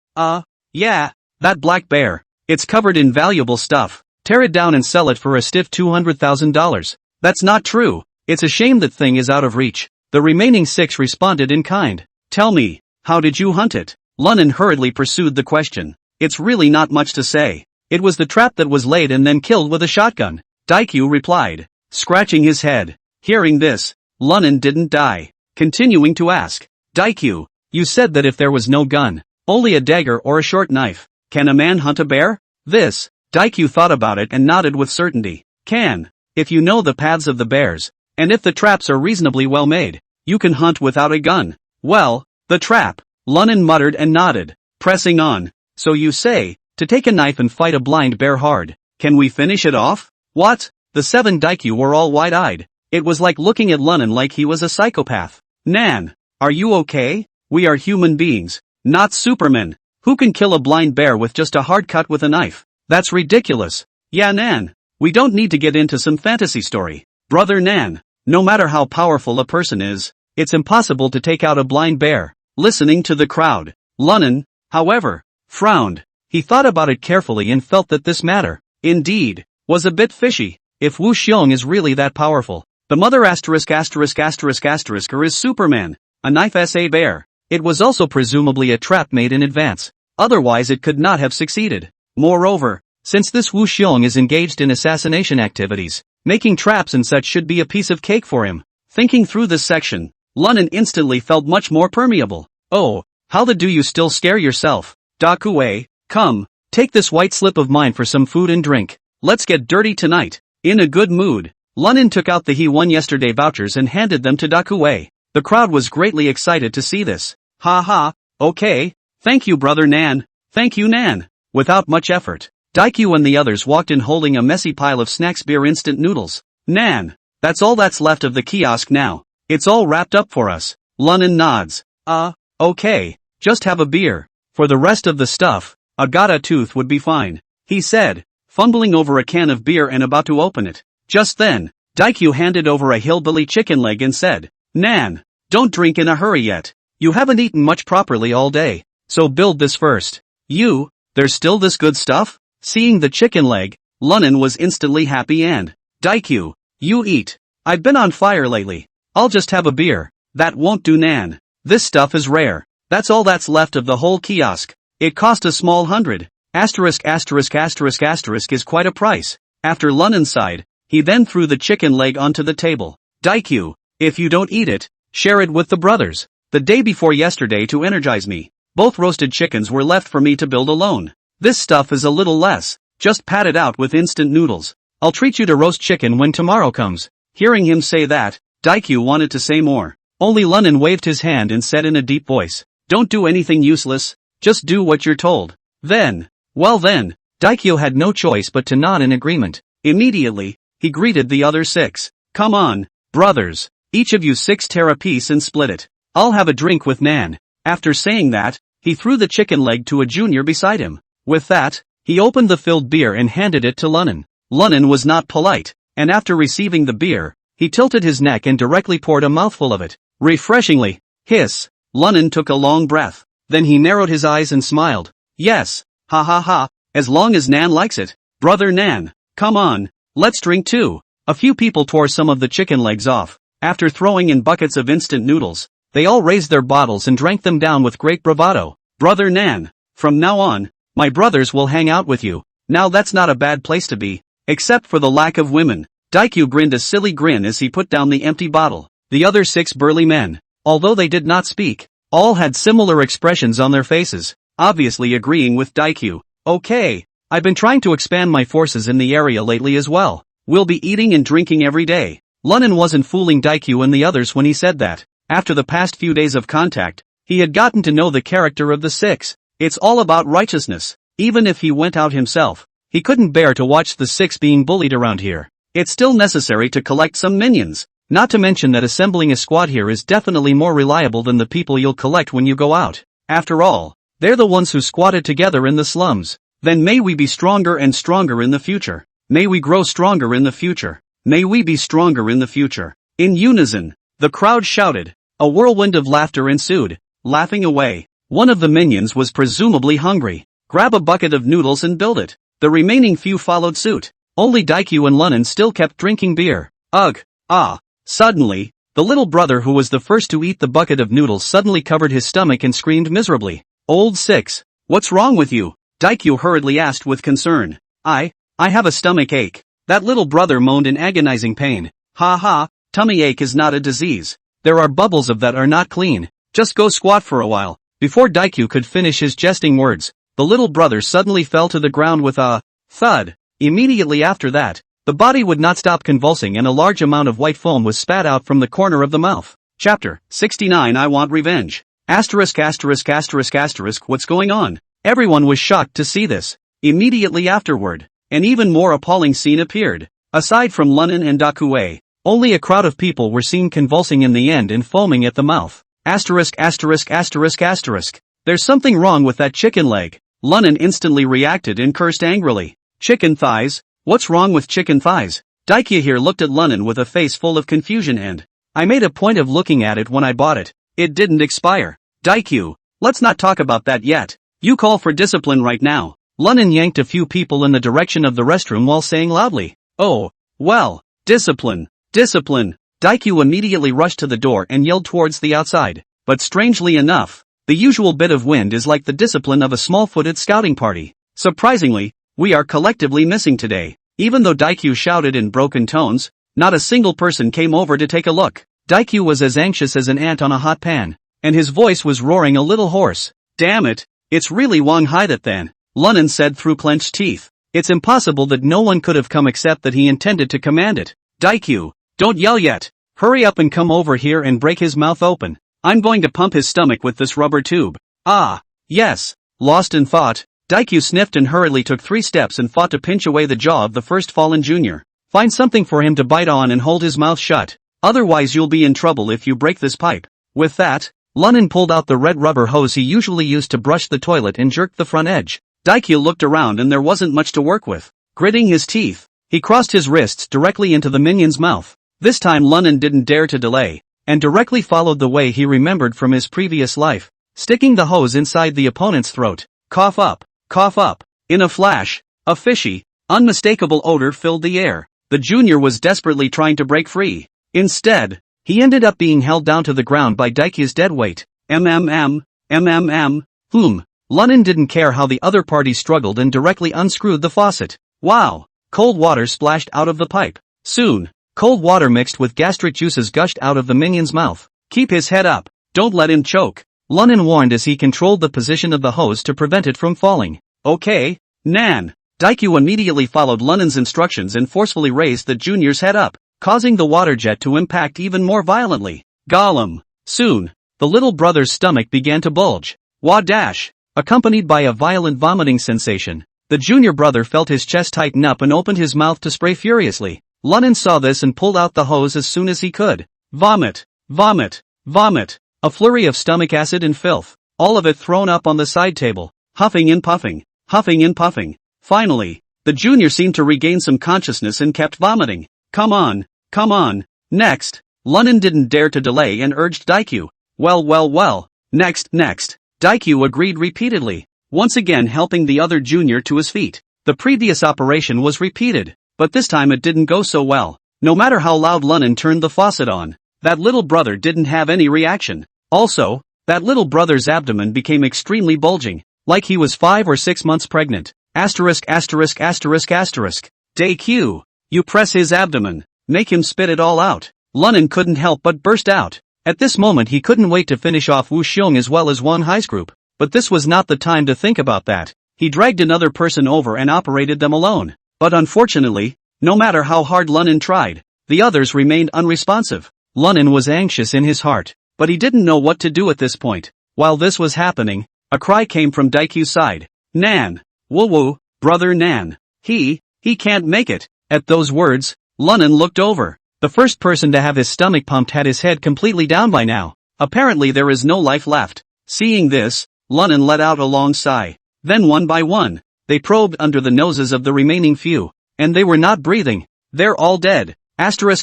S1: Yeah, that black bear. It's covered in valuable stuff. Tear it down and sell it for a stiff $200,000. That's not true. It's a shame that thing is out of reach. The remaining 6 responded in kind. Tell me, how did you hunt it? Lunnan hurriedly pursued the question. It's really not much to say. It was the trap that was laid and then killed with a shotgun. Daikyu replied, scratching his head. Hearing this, Lunnan didn't die, continuing to ask, Daikyu, you said that if there was no gun, only a dagger or a short knife, can a man hunt a bear? This, Daikyu thought about it and nodded with certainty. Can, if you know the paths of the bears, and if the traps are reasonably well made, you can hunt without a gun. Well, the trap, Lunnan muttered and nodded, pressing on. So you say, to take a knife and fight a blind bear hard. Can we finish it off? What? The 7 Daikyu were all wide-eyed. It was like looking at Lunnan like he was a psychopath. Nan, are you okay? We are human beings, not supermen. Who can kill a blind bear with just a hard cut with a knife? That's ridiculous. Yeah, Nan. We don't need to get into some fantasy story. Brother Nan, no matter how powerful a person is, it's impossible to take out a blind bear. Listening to the crowd, Lunnan, however, frowned. He thought about it carefully and felt that this matter, indeed, was a bit fishy. If Wu Xiong is really that powerful, the mother is Superman, a knife sa bear. It was also presumably a trap made in advance. Otherwise it could not have succeeded. Moreover, since this Wu Xiong is engaged in assassination activities, making traps and such should be a piece of cake for him. Thinking through this section, Lunnan instantly felt much more permeable. Oh, how the do you still scare yourself? Dakue, come, take this white slip of mine for some food and drink. Let's get dirty tonight. In a good mood, Lunnan took out the he won yesterday vouchers and handed them to Dakue. The crowd was greatly excited to see this. Ha ha, okay. Thank you, brother Nan. Thank you, Nan. Without much effort, Daikyu and the others walked in holding a messy pile of snacks, beer, instant noodles. Nan, that's all that's left of the kiosk now. It's all wrapped up for us. Lunnan nods. Okay. Just have a beer. For the rest of the stuff, a gotta tooth would be fine, he said, fumbling over a can of beer and about to open it. Just then, Daikyu handed over a hillbilly chicken leg and said, Nan, don't drink in a hurry yet. You haven't eaten much properly all day, so build this first. There's still this good stuff? Seeing the chicken leg, Lunnan was instantly happy and, Daikyu, you eat. I've been on fire lately. I'll just have a beer. That won't do, Nan. This stuff is rare. That's all that's left of the whole kiosk. It cost a small 100. Is quite a price. After Lunnan sighed, he then threw the chicken leg onto the table. Daikyu, if you don't eat it, share it with the brothers. The day before yesterday to energize me, both roasted chickens were left for me to build alone. This stuff is a little less, just pat it out with instant noodles. I'll treat you to roast chicken when tomorrow comes. Hearing him say that, Daikyu wanted to say more. Only Lunnan waved his hand and said in a deep voice, don't do anything useless, just do what you're told. Then, Daikyu had no choice but to nod in agreement. Immediately, he greeted the other 6. Come on, brothers, each of you 6 tear a piece and split it. I'll have a drink with Nan. After saying that, he threw the chicken leg to a junior beside him. With that, he opened the filled beer and handed it to Lunnan. Lunnan was not polite, and after receiving the beer, he tilted his neck and directly poured a mouthful of it. Refreshingly. Hiss. Lunnan took a long breath. Then he narrowed his eyes and smiled. Yes. Ha ha ha. As long as Nan likes it. Brother Nan. Come on. Let's drink too. A few people tore some of the chicken legs off. After throwing in buckets of instant noodles, they all raised their bottles and drank them down with great bravado. Brother Nan. From now on, my brothers will hang out with you. Now that's not a bad place to be. Except for the lack of women. Daikyu grinned a silly grin as he put down the empty bottle. The other 6 burly men, although they did not speak, all had similar expressions on their faces, obviously agreeing with Daikyu. Okay, I've been trying to expand my forces in the area lately as well. We'll be eating and drinking every day. Lunnan wasn't fooling Daikyu and the others when he said that. After the past few days of contact, he had gotten to know the character of the 6. It's all about righteousness. Even if he went out himself, he couldn't bear to watch the 6 being bullied around here. It's still necessary to collect some minions. Not to mention that assembling a squad here is definitely more reliable than the people you'll collect when you go out. After all, they're the ones who squatted together in the slums. Then may we be stronger and stronger in the future. May we grow stronger in the future. May we be stronger in the future. In unison, the crowd shouted. A whirlwind of laughter ensued. Laughing away, one of the minions was presumably hungry. Grab a bucket of noodles and build it. The remaining few followed suit. Only Daikyu and Lunnan still kept drinking beer. Ugh. Suddenly, the little brother who was the first to eat the bucket of noodles suddenly covered his stomach and screamed miserably. Old 6. What's wrong with you? Daikyu hurriedly asked with concern. I have a stomach ache. That little brother moaned in agonizing pain. Ha ha, tummy ache is not a disease. There are bubbles of that are not clean. Just go squat for a while. Before Daikyu could finish his jesting words, the little brother suddenly fell to the ground with a thud. Immediately after that, the body would not stop convulsing and a large amount of white foam was spat out from the corner of the mouth. Chapter 69 I Want Revenge. Asterisk asterisk asterisk asterisk what's going on? Everyone was shocked to see this. Immediately afterward, an even more appalling scene appeared. Aside from Lunan and Dakue, only a crowd of people were seen convulsing in the end and foaming at the mouth. Asterisk asterisk asterisk asterisk. There's something wrong with that chicken leg. Lunan instantly reacted and cursed angrily. Chicken thighs? What's wrong with chicken thighs? Daikyu here looked at Lunan with a face full of confusion and I made a point of looking at it when I bought it. It didn't expire. Daikyu, let's not talk about that yet. You call for discipline right now. Lunan yanked a few people in the direction of the restroom while saying loudly, "Oh, well, discipline, discipline." Daikyu immediately rushed to the door and yelled towards the outside. But strangely enough, the usual bit of wind is like the discipline of a small-footed scouting party. Surprisingly, we are collectively missing today. Even though Daikyu shouted in broken tones, not a single person came over to take a look. Daikyu was as anxious as an ant on a hot pan, and his voice was roaring a little hoarse. Damn it, it's really Wang Hai that then, Lunan said through clenched teeth. It's impossible that no one could have come except that he intended to command it. Daikyu, don't yell yet. Hurry up and come over here and break his mouth open. I'm going to pump his stomach with this rubber tube. Ah, yes. Lost in thought, Daikyu sniffed and hurriedly took 3 steps and fought to pinch away the jaw of the first fallen junior. Find something for him to bite on and hold his mouth shut. Otherwise you'll be in trouble if you break this pipe. With that, Lunan pulled out the red rubber hose he usually used to brush the toilet and jerked the front edge. Daikyu looked around and there wasn't much to work with. Gritting his teeth, he crossed his wrists directly into the minion's mouth. This time Lunan didn't dare to delay, and directly followed the way he remembered from his previous life, sticking the hose inside the opponent's throat. Cough up, cough up. In a flash, a fishy, unmistakable odor filled the air. The junior was desperately trying to break free. Instead, he ended up being held down to the ground by Daikyu's dead weight. Lunan didn't care how the other party struggled and directly unscrewed the faucet. Wow! Cold water splashed out of the pipe. Soon, cold water mixed with gastric juices gushed out of the minion's mouth. Keep his head up. Don't let him choke. Lunan warned as he controlled the position of the hose to prevent it from falling. Okay, Nan. Daikyu immediately followed Lunan's instructions and forcefully raised the junior's head up, causing the water jet to impact even more violently. Gollum. Soon, the little brother's stomach began to bulge. Wah dash. Accompanied by a violent vomiting sensation, the junior brother felt his chest tighten up and opened his mouth to spray furiously. Lunan saw this and pulled out the hose as soon as he could. Vomit. Vomit. Vomit. A flurry of stomach acid and filth, all of it thrown up on the side table, huffing and puffing, huffing and puffing. Finally, the junior seemed to regain some consciousness and kept vomiting. Come on, come on, next. Lunan didn't dare to delay and urged Daikyu. Well, next. Daikyu agreed repeatedly, once again helping the other junior to his feet. The previous operation was repeated, but this time it didn't go so well. No matter how loud Lunan turned the faucet on, that little brother didn't have any reaction. Also, that little brother's abdomen became extremely bulging, like he was 5 or 6 months pregnant. Daikyu, you press his abdomen, make him spit it all out. Lunan couldn't help but burst out. At this moment he couldn't wait to finish off Wu Xiong as well as Wang Hai's group, but this was not the time to think about that. He dragged another person over and operated them alone. But unfortunately, no matter how hard Lunan tried, the others remained unresponsive. Lunan was anxious in his heart, but he didn't know what to do at this point. While this was happening, a cry came from Daikyu's side. Nan! Woo, brother Nan. He can't make it. At those words, Lunan looked over. The first person to have his stomach pumped had his head completely down by now. Apparently there is no life left. Seeing this, Lunan let out a long sigh. Then one by one, they probed under the noses of the remaining few, and they were not breathing. They're all dead. Fuck.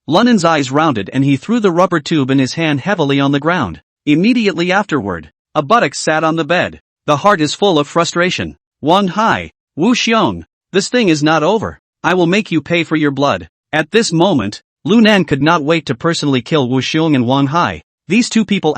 S1: Lunan's eyes rounded and he threw the rubber tube in his hand heavily on the ground. Immediately afterward, a buttock sat on the bed. The heart is full of frustration. Wang Hai, Wu Xiong, this thing is not over. I will make you pay for your blood. At this moment, Lunan could not wait to personally kill Wu Xiong and Wang Hai. These two people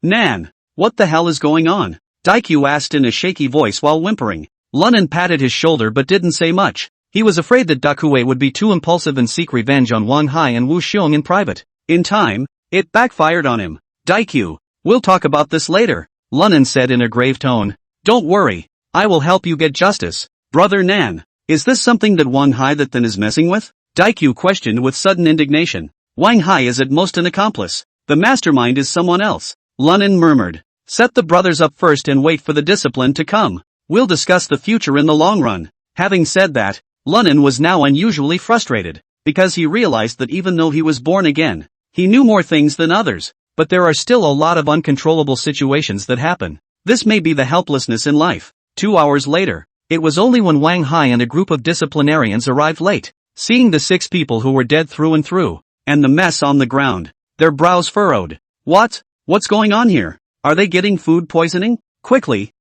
S1: Nan, what the hell is going on? Daikyu asked in a shaky voice while whimpering. Lunan patted his shoulder but didn't say much. He was afraid that Dakue would be too impulsive and seek revenge on Wang Hai and Wu Xiong in private. In time, it backfired on him. Daikyu, we'll talk about this later, Lunan said in a grave tone. Don't worry, I will help you get justice. Brother Nan, is this something that Wang Hai that then is messing with? Daikyu questioned with sudden indignation. Wang Hai is at most an accomplice. The mastermind is someone else. Lunan murmured. Set the brothers up first and wait for the discipline to come. We'll discuss the future in the long run. Having said that, Lunan was now unusually frustrated, because he realized that even though he was born again, he knew more things than others, but there are still a lot of uncontrollable situations that happen. This may be the helplessness in life. 2 hours later, it was only when Wang Hai and a group of disciplinarians arrived late, seeing the 6 people who were dead through and through, and the mess on the ground, their brows furrowed. What's going on here? Are they getting food poisoning? Quickly,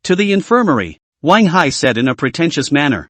S1: to the infirmary, Wang Hai said in a pretentious manner.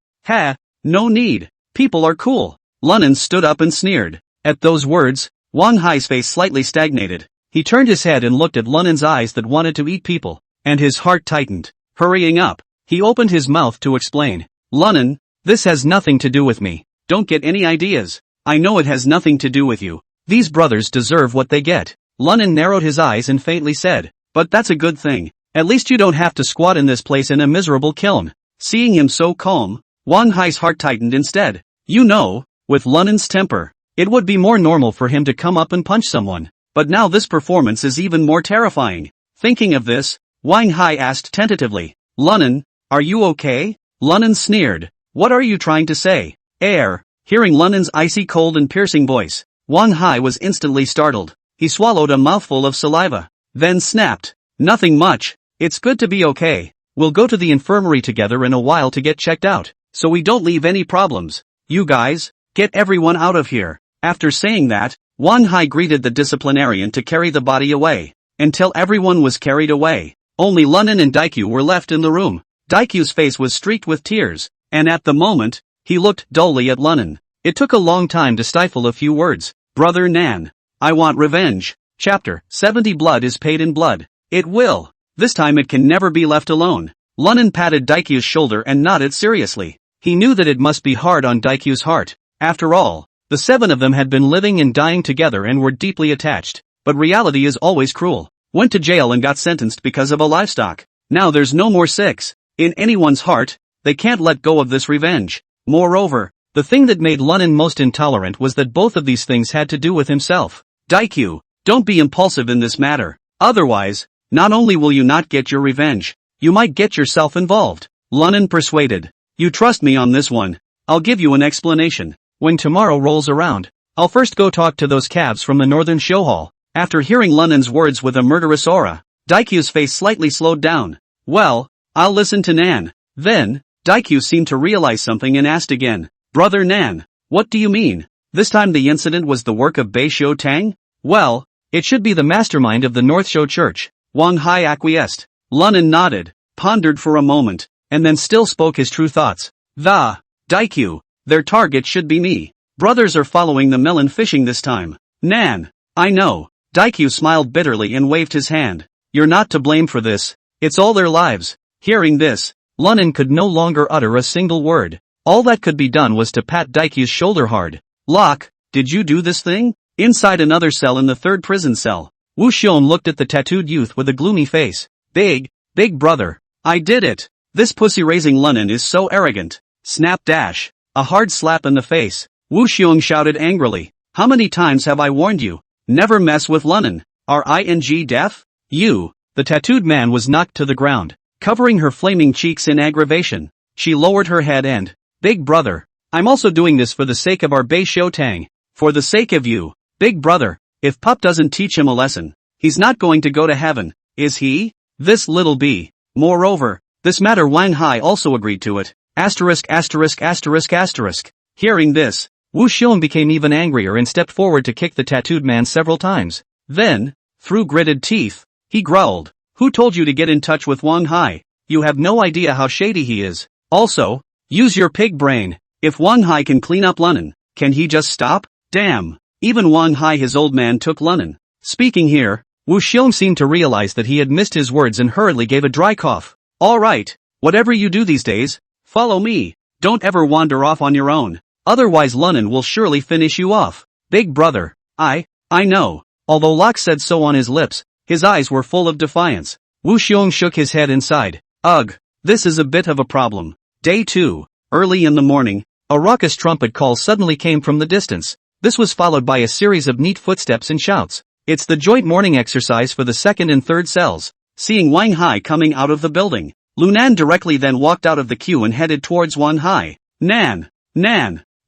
S1: No need. People are cool. Lunan stood up and sneered. At those words, Wang Hai's face slightly stagnated. He turned his head and looked at Lunan's eyes that wanted to eat people, and his heart tightened. Hurrying up, he opened his mouth to explain. Lunan, this has nothing to do with me. Don't get any ideas. I know it has nothing to do with you. These brothers deserve what they get. Lunan narrowed his eyes and faintly said, but that's a good thing. At least you don't have to squat in this place in a miserable kiln. Seeing him so calm, Wang Hai's heart tightened instead. You know, with Lunan's temper, it would be more normal for him to come up and punch someone. But now this performance is even more terrifying. Thinking of this, Wang Hai asked tentatively, Lunan, are you okay? Lunan sneered. What are you trying to say? Hearing Lunan's icy cold and piercing voice, Wang Hai was instantly startled. He swallowed a mouthful of saliva, then snapped. Nothing much. It's good to be okay. We'll go to the infirmary together in a while to get checked out, so we don't leave any problems. You guys, get everyone out of here. After saying that, Wang Hai greeted the disciplinarian to carry the body away. Until everyone was carried away, only Lunan and Daikyu were left in the room. Daikyu's face was streaked with tears, and at the moment, he looked dully at Lunan. It took a long time to stifle a few words. Brother Nan. I want revenge. Chapter 70. Blood is paid in blood. It will. This time it can never be left alone. Lunan patted Daikyu's shoulder and nodded seriously. He knew that it must be hard on Daikyu's heart. After all, the 7 of them had been living and dying together and were deeply attached. But reality is always cruel. Went to jail and got sentenced because of a livestock. Now there's no more 6. In anyone's heart, they can't let go of this revenge. Moreover, the thing that made Lunan most intolerant was that both of these things had to do with himself. Daikyu, don't be impulsive in this matter. Otherwise, not only will you not get your revenge, you might get yourself involved. Lunan persuaded. You trust me on this one. I'll give you an explanation. When tomorrow rolls around, I'll first go talk to those calves from the northern show hall. After hearing Lunan's words with a murderous aura, Daikyu's face slightly slowed down. Well, I'll listen to Nan. Then, Daikyu seemed to realize something and asked again. Brother Nan, what do you mean? This time the incident was the work of Bei Shou Tang? Well, it should be the mastermind of the North Shou Church. Wang Hai acquiesced. Lunan nodded, pondered for a moment, and then still spoke his true thoughts. Daikyu, their target should be me. Brothers are following the melon fishing this time. Nan, I know. Daikyu smiled bitterly and waved his hand. You're not to blame for this. It's all their lives. Hearing this, Lunan could no longer utter a single word. All that could be done was to pat Daikyu's shoulder hard. Locke, did you do this thing? Inside another cell in the 3rd prison cell, Wu Xiong looked at the tattooed youth with a gloomy face. Big brother, I did it. This pussy-raising Lunan is so arrogant. Snap dash. A hard slap in the face. Wu Xiong shouted angrily. How many times have I warned you? Never mess with Lunan. Ring deaf? You. The tattooed man was knocked to the ground, covering her flaming cheeks in aggravation. She lowered her head and, Big brother, I'm also doing this for the sake of our Bei Shou Tang. For the sake of you, big brother. If Pup doesn't teach him a lesson, he's not going to go to heaven, is he? This little bee. Moreover, this matter Wang Hai also agreed to it. ********. Hearing this, Wu Xiong became even angrier and stepped forward to kick the tattooed man several times. Then, through gritted teeth, he growled. Who told you to get in touch with Wang Hai? You have no idea how shady he is. Also, use your pig brain. If Wang Hai can clean up Lunan, can he just stop? Damn. Even Wang Hai his old man took Lunan. Speaking here, Wu Xiong seemed to realize that he had missed his words and hurriedly gave a dry cough. Alright, whatever you do these days, follow me. Don't ever wander off on your own. Otherwise Lunan will surely finish you off. Big brother, I know. Although Locke said so on his lips, his eyes were full of defiance. Wu Xiong shook his head and sighed. Ugh, this is a bit of a problem. Day 2. Early in the morning, A raucous trumpet call suddenly came from the distance. This was followed by a series of neat footsteps and shouts. It's the joint morning exercise for the second and third cells. Seeing Wang Hai coming out of the building, Lunan directly then walked out of the queue and headed towards Wang Hai. Nan,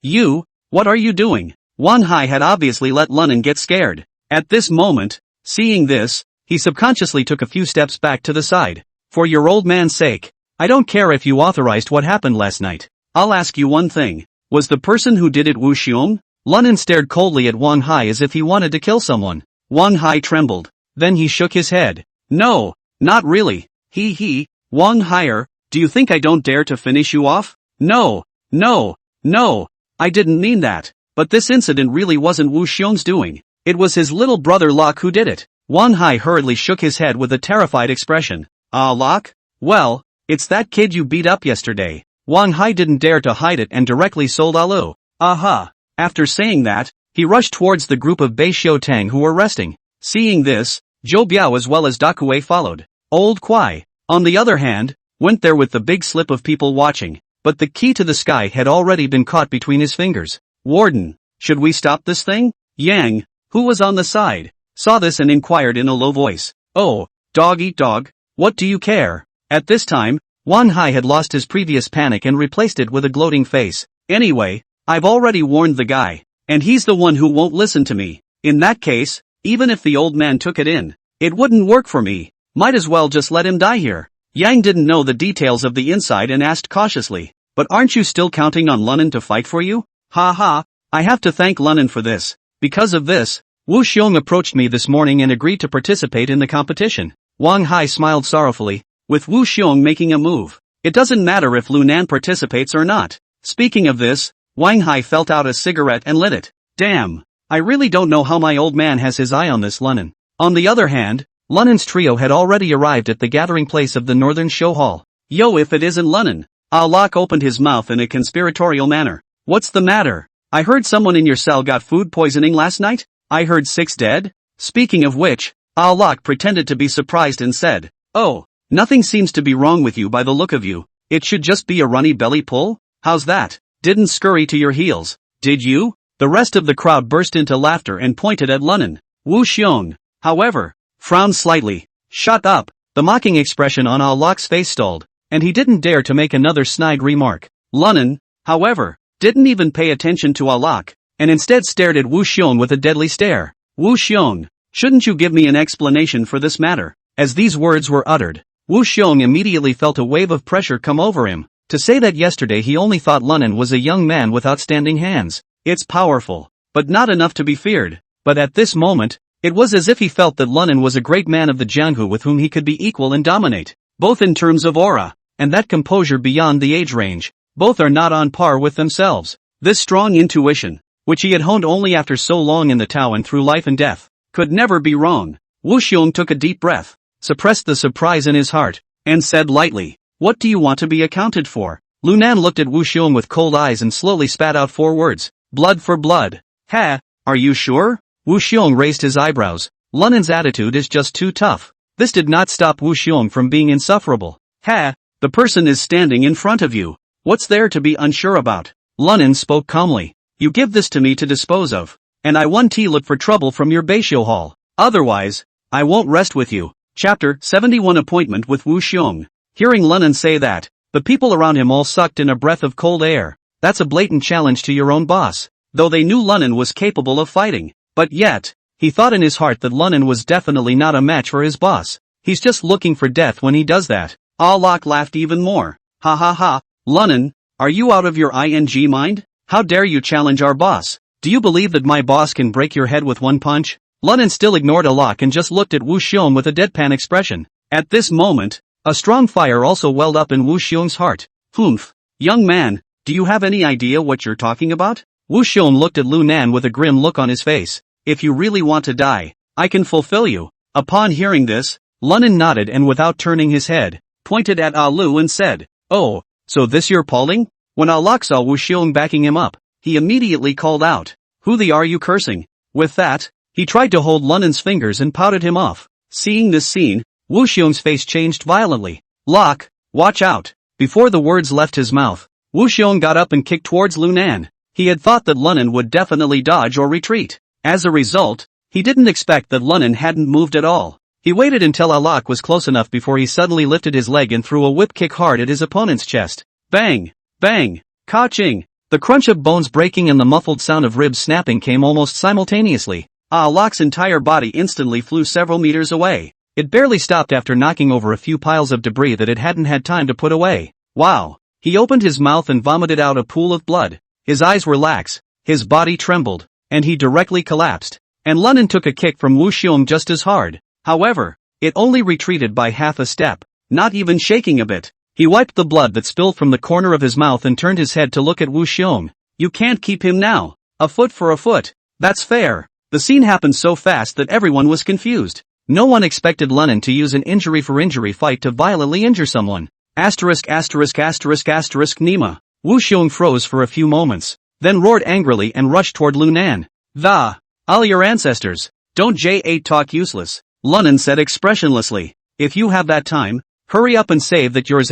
S1: you, what are you doing? Wang Hai had obviously let Lunan get scared. At this moment, seeing this, he subconsciously took a few steps back to the side. For your old man's sake, I don't care if you authorized what happened last night. I'll ask you one thing. Was the person who did it Wu Xiong? Lunan stared coldly at Wang Hai as if he wanted to kill someone. Wang Hai trembled. Then he shook his head. No, not really. Wang Hai, do you think I don't dare to finish you off? No, I didn't mean that. But this incident really wasn't Wu Xiong's doing. It was his little brother Locke who did it. Wang Hai hurriedly shook his head with a terrified expression. Locke? Well, it's that kid you beat up yesterday. Wang Hai didn't dare to hide it and directly sold Alu. Aha! After saying that, he rushed towards the group of Bei Xiu Tang who were resting. Seeing this, Zhou Biao as well as Dakue followed. Old Kuai, on the other hand, went there with the big slip of people watching, but the key to the sky had already been caught between his fingers. Warden, should we stop this thing? Yang, who was on the side, saw this and inquired in a low voice. Oh, dog eat dog, what do you care? At this time, Wang Hai had lost his previous panic and replaced it with a gloating face. Anyway, I've already warned the guy, and he's the one who won't listen to me. In that case, even if the old man took it in, it wouldn't work for me. Might as well just let him die here. Yang didn't know the details of the inside and asked cautiously, but aren't you still counting on Lunan to fight for you? Ha, I have to thank Lunan for this. Because of this, Wu Xiong approached me this morning and agreed to participate in the competition. Wang Hai smiled sorrowfully, with Wu Xiong making a move. It doesn't matter if Lunan participates or not. Speaking of this, Wang Hai felt out a cigarette and lit it. Damn, I really don't know how my old man has his eye on this Lunan. On the other hand, Lunan's trio had already arrived at the gathering place of the Northern Show Hall. Yo, if it isn't Lunan. Locke opened his mouth in a conspiratorial manner. What's the matter? I heard someone in your cell got food poisoning last night? I heard 6 dead? Speaking of which, Locke pretended to be surprised and said, oh, nothing seems to be wrong with you by the look of you. It should just be a runny belly pull? How's that? Didn't scurry to your heels, did you? The rest of the crowd burst into laughter and pointed at Lunan. Wu Xiong, however, frowned slightly. Shut up. The mocking expression on Locke's face stalled, and he didn't dare to make another snide remark. Lunan, however, didn't even pay attention to Locke, and instead stared at Wu Xiong with a deadly stare. Wu Xiong, shouldn't you give me an explanation for this matter? As these words were uttered, Wu Xiong immediately felt a wave of pressure come over him. To say that yesterday he only thought Lunan was a young man with outstanding hands. It's powerful, but not enough to be feared. But at this moment, it was as if he felt that Lunan was a great man of the Jianghu with whom he could be equal and dominate, both in terms of aura, and that composure beyond the age range. Both are not on par with themselves. This strong intuition, which he had honed only after so long in the Tao and through life and death, could never be wrong. Wu Xiong took a deep breath, suppressed the surprise in his heart, and said lightly, what do you want to be accounted for? Lunan looked at Wu Xiong with cold eyes and slowly spat out 4 words. Blood for blood. Ha, are you sure? Wu Xiong raised his eyebrows. Lunan's attitude is just too tough. This did not stop Wu Xiong from being insufferable. Ha, the person is standing in front of you. What's there to be unsure about? Lunan spoke calmly. You give this to me to dispose of, and I want to look for trouble from your Beishiu Hall. Otherwise, I won't rest with you. Chapter 71 Appointment with Wu Xiong. Hearing Lunan say that, the people around him all sucked in a breath of cold air. That's a blatant challenge to your own boss. Though they knew Lunan was capable of fighting, but yet, he thought in his heart that Lunan was definitely not a match for his boss. He's just looking for death when he does that. Locke laughed even more. Ha. Lunan, are you out of your ing mind? How dare you challenge our boss? Do you believe that my boss can break your head with one punch? Lunan still ignored Locke and just looked at Wu Xiong with a deadpan expression. At this moment, a strong fire also welled up in Wu Xiong's heart. Humph. Young man, do you have any idea what you're talking about? Wu Xiong looked at Lunan with a grim look on his face. If you really want to die, I can fulfill you. Upon hearing this, Lunan nodded and without turning his head, pointed at Lu and said, oh, so this you're Pauling? When Locke saw Wu Xiong backing him up, he immediately called out, who the are you cursing? With that, he tried to hold Lunan's fingers and pouted him off. Seeing this scene, Wu Xiong's face changed violently. Locke, watch out. Before the words left his mouth, Wu Xiong got up and kicked towards Lunan. He had thought that Lunan would definitely dodge or retreat. As a result, he didn't expect that Lunan hadn't moved at all. He waited until Alok was close enough before he suddenly lifted his leg and threw a whip kick hard at his opponent's chest. Bang! Bang! Ka-ching! The crunch of bones breaking and the muffled sound of ribs snapping came almost simultaneously. Alok's entire body instantly flew several meters away. It barely stopped after knocking over a few piles of debris that it hadn't had time to put away. Wow! He opened his mouth and vomited out a pool of blood. His eyes were lax, his body trembled, and he directly collapsed. And Lunan took a kick from Wu Xiong just as hard. However, it only retreated by half a step, not even shaking a bit. He wiped the blood that spilled from the corner of his mouth and turned his head to look at Wu Xiong. You can't keep him now. A foot for a foot. That's fair. The scene happened so fast that everyone was confused. No one expected Lunan to use an injury-for-injury fight to violently injure someone. Nima. Wu Xiong froze for a few moments, then roared angrily and rushed toward Lunan. All your ancestors. Don't J8 talk useless. Lunan said expressionlessly. If you have that time, hurry up and save that yours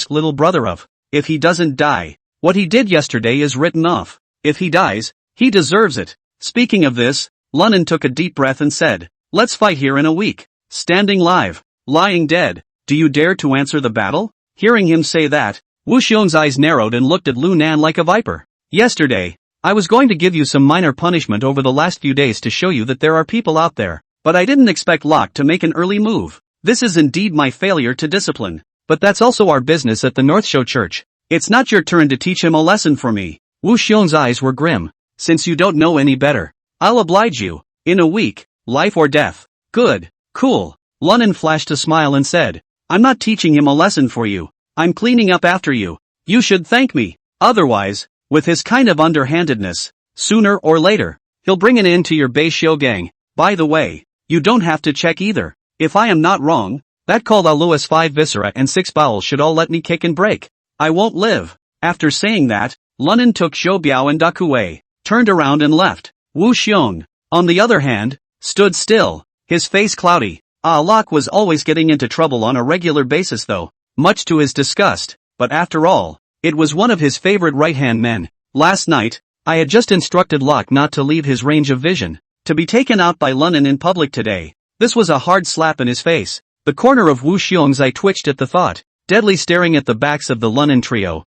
S1: little brother of. If he doesn't die, what he did yesterday is written off. If he dies, he deserves it. Speaking of this, Lunan took a deep breath and said, let's fight here in a week. Standing live, lying dead. Do you dare to answer the battle? Hearing him say that, Wu Xiong's eyes narrowed and looked at Lunan like a viper. Yesterday, I was going to give you some minor punishment over the last few days to show you that there are people out there, but I didn't expect Locke to make an early move. This is indeed my failure to discipline, but that's also our business at the North Show Church. It's not your turn to teach him a lesson for me. Wu Xiong's eyes were grim. Since you don't know any better, I'll oblige you. In a week, life or death. Good. Cool. Lunan flashed a smile and said, I'm not teaching him a lesson for you. I'm cleaning up after you. You should thank me. Otherwise, with his kind of underhandedness, sooner or later, he'll bring an end to your Beishiou gang. By the way, you don't have to check either. If I am not wrong, that called Aluas 5 viscera and 6 bowels should all let me kick and break. I won't live. After saying that, Lunan took Zhou Biao and Dakue, turned around and left. Wu Xiong, on the other hand, stood still, his face cloudy. Locke was always getting into trouble on a regular basis though, much to his disgust, but after all, it was one of his favorite right-hand men. Last night, I had just instructed Locke not to leave his range of vision. To be taken out by Lunan in public today, this was a hard slap in his face. The corner of Wu Xiong's eye twitched at the thought, deadly staring at the backs of the Lunan trio.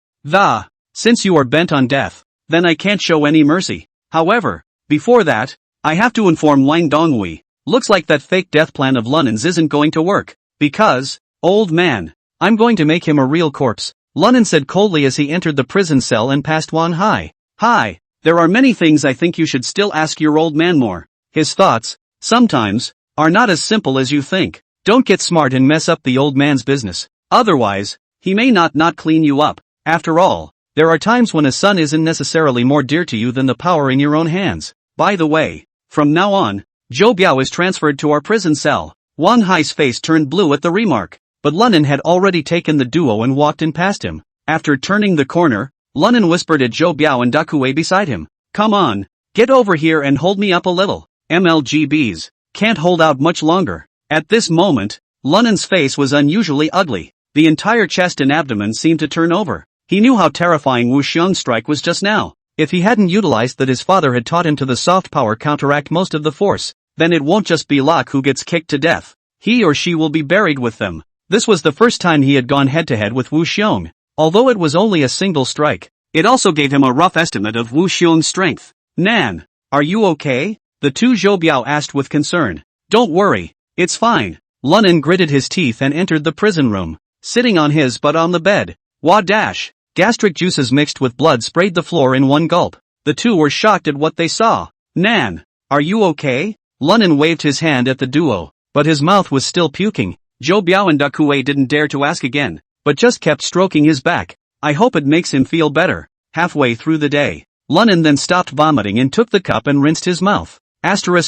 S1: Since you are bent on death, then I can't show any mercy. However, before that, I have to inform Wang Donghui. Looks like that fake death plan of Lunan's isn't going to work. Because, old man, I'm going to make him a real corpse. Lunan said coldly as he entered the prison cell and passed Wan Hai. Hi, there are many things I think you should still ask your old man more. His thoughts, sometimes, are not as simple as you think. Don't get smart and mess up the old man's business. Otherwise, he may not clean you up. After all, there are times when a son isn't necessarily more dear to you than the power in your own hands. By the way, from now on, Zhou Biao is transferred to our prison cell. Wan Hai's face turned blue at the remark, but Lunan had already taken the duo and walked in past him. After turning the corner, Lunan whispered at Zhou Biao and Dakue beside him. Come on, get over here and hold me up a little. MLGBs, can't hold out much longer. At this moment, Lunan's face was unusually ugly. The entire chest and abdomen seemed to turn over. He knew how terrifying Wu Xiong's strike was just now. If he hadn't utilized that his father had taught him to the soft power counteract most of the force, then it won't just be Locke who gets kicked to death. He or she will be buried with them. This was the first time he had gone head-to-head with Wu Xiong. Although it was only a single strike, it also gave him a rough estimate of Wu Xiong's strength. Nan, are you okay? The two Zhou Biao asked with concern. Don't worry, it's fine. Lunan gritted his teeth and entered the prison room, sitting on his butt on the bed. Wah-dash! Gastric juices mixed with blood sprayed the floor in one gulp. The two were shocked at what they saw. Nan, are you okay? Lunan waved his hand at the duo, but his mouth was still puking. Zhou Biao and Dakue didn't dare to ask again, but just kept stroking his back. I hope it makes him feel better. Halfway through the day, Lunan then stopped vomiting and took the cup and rinsed his mouth. This Wu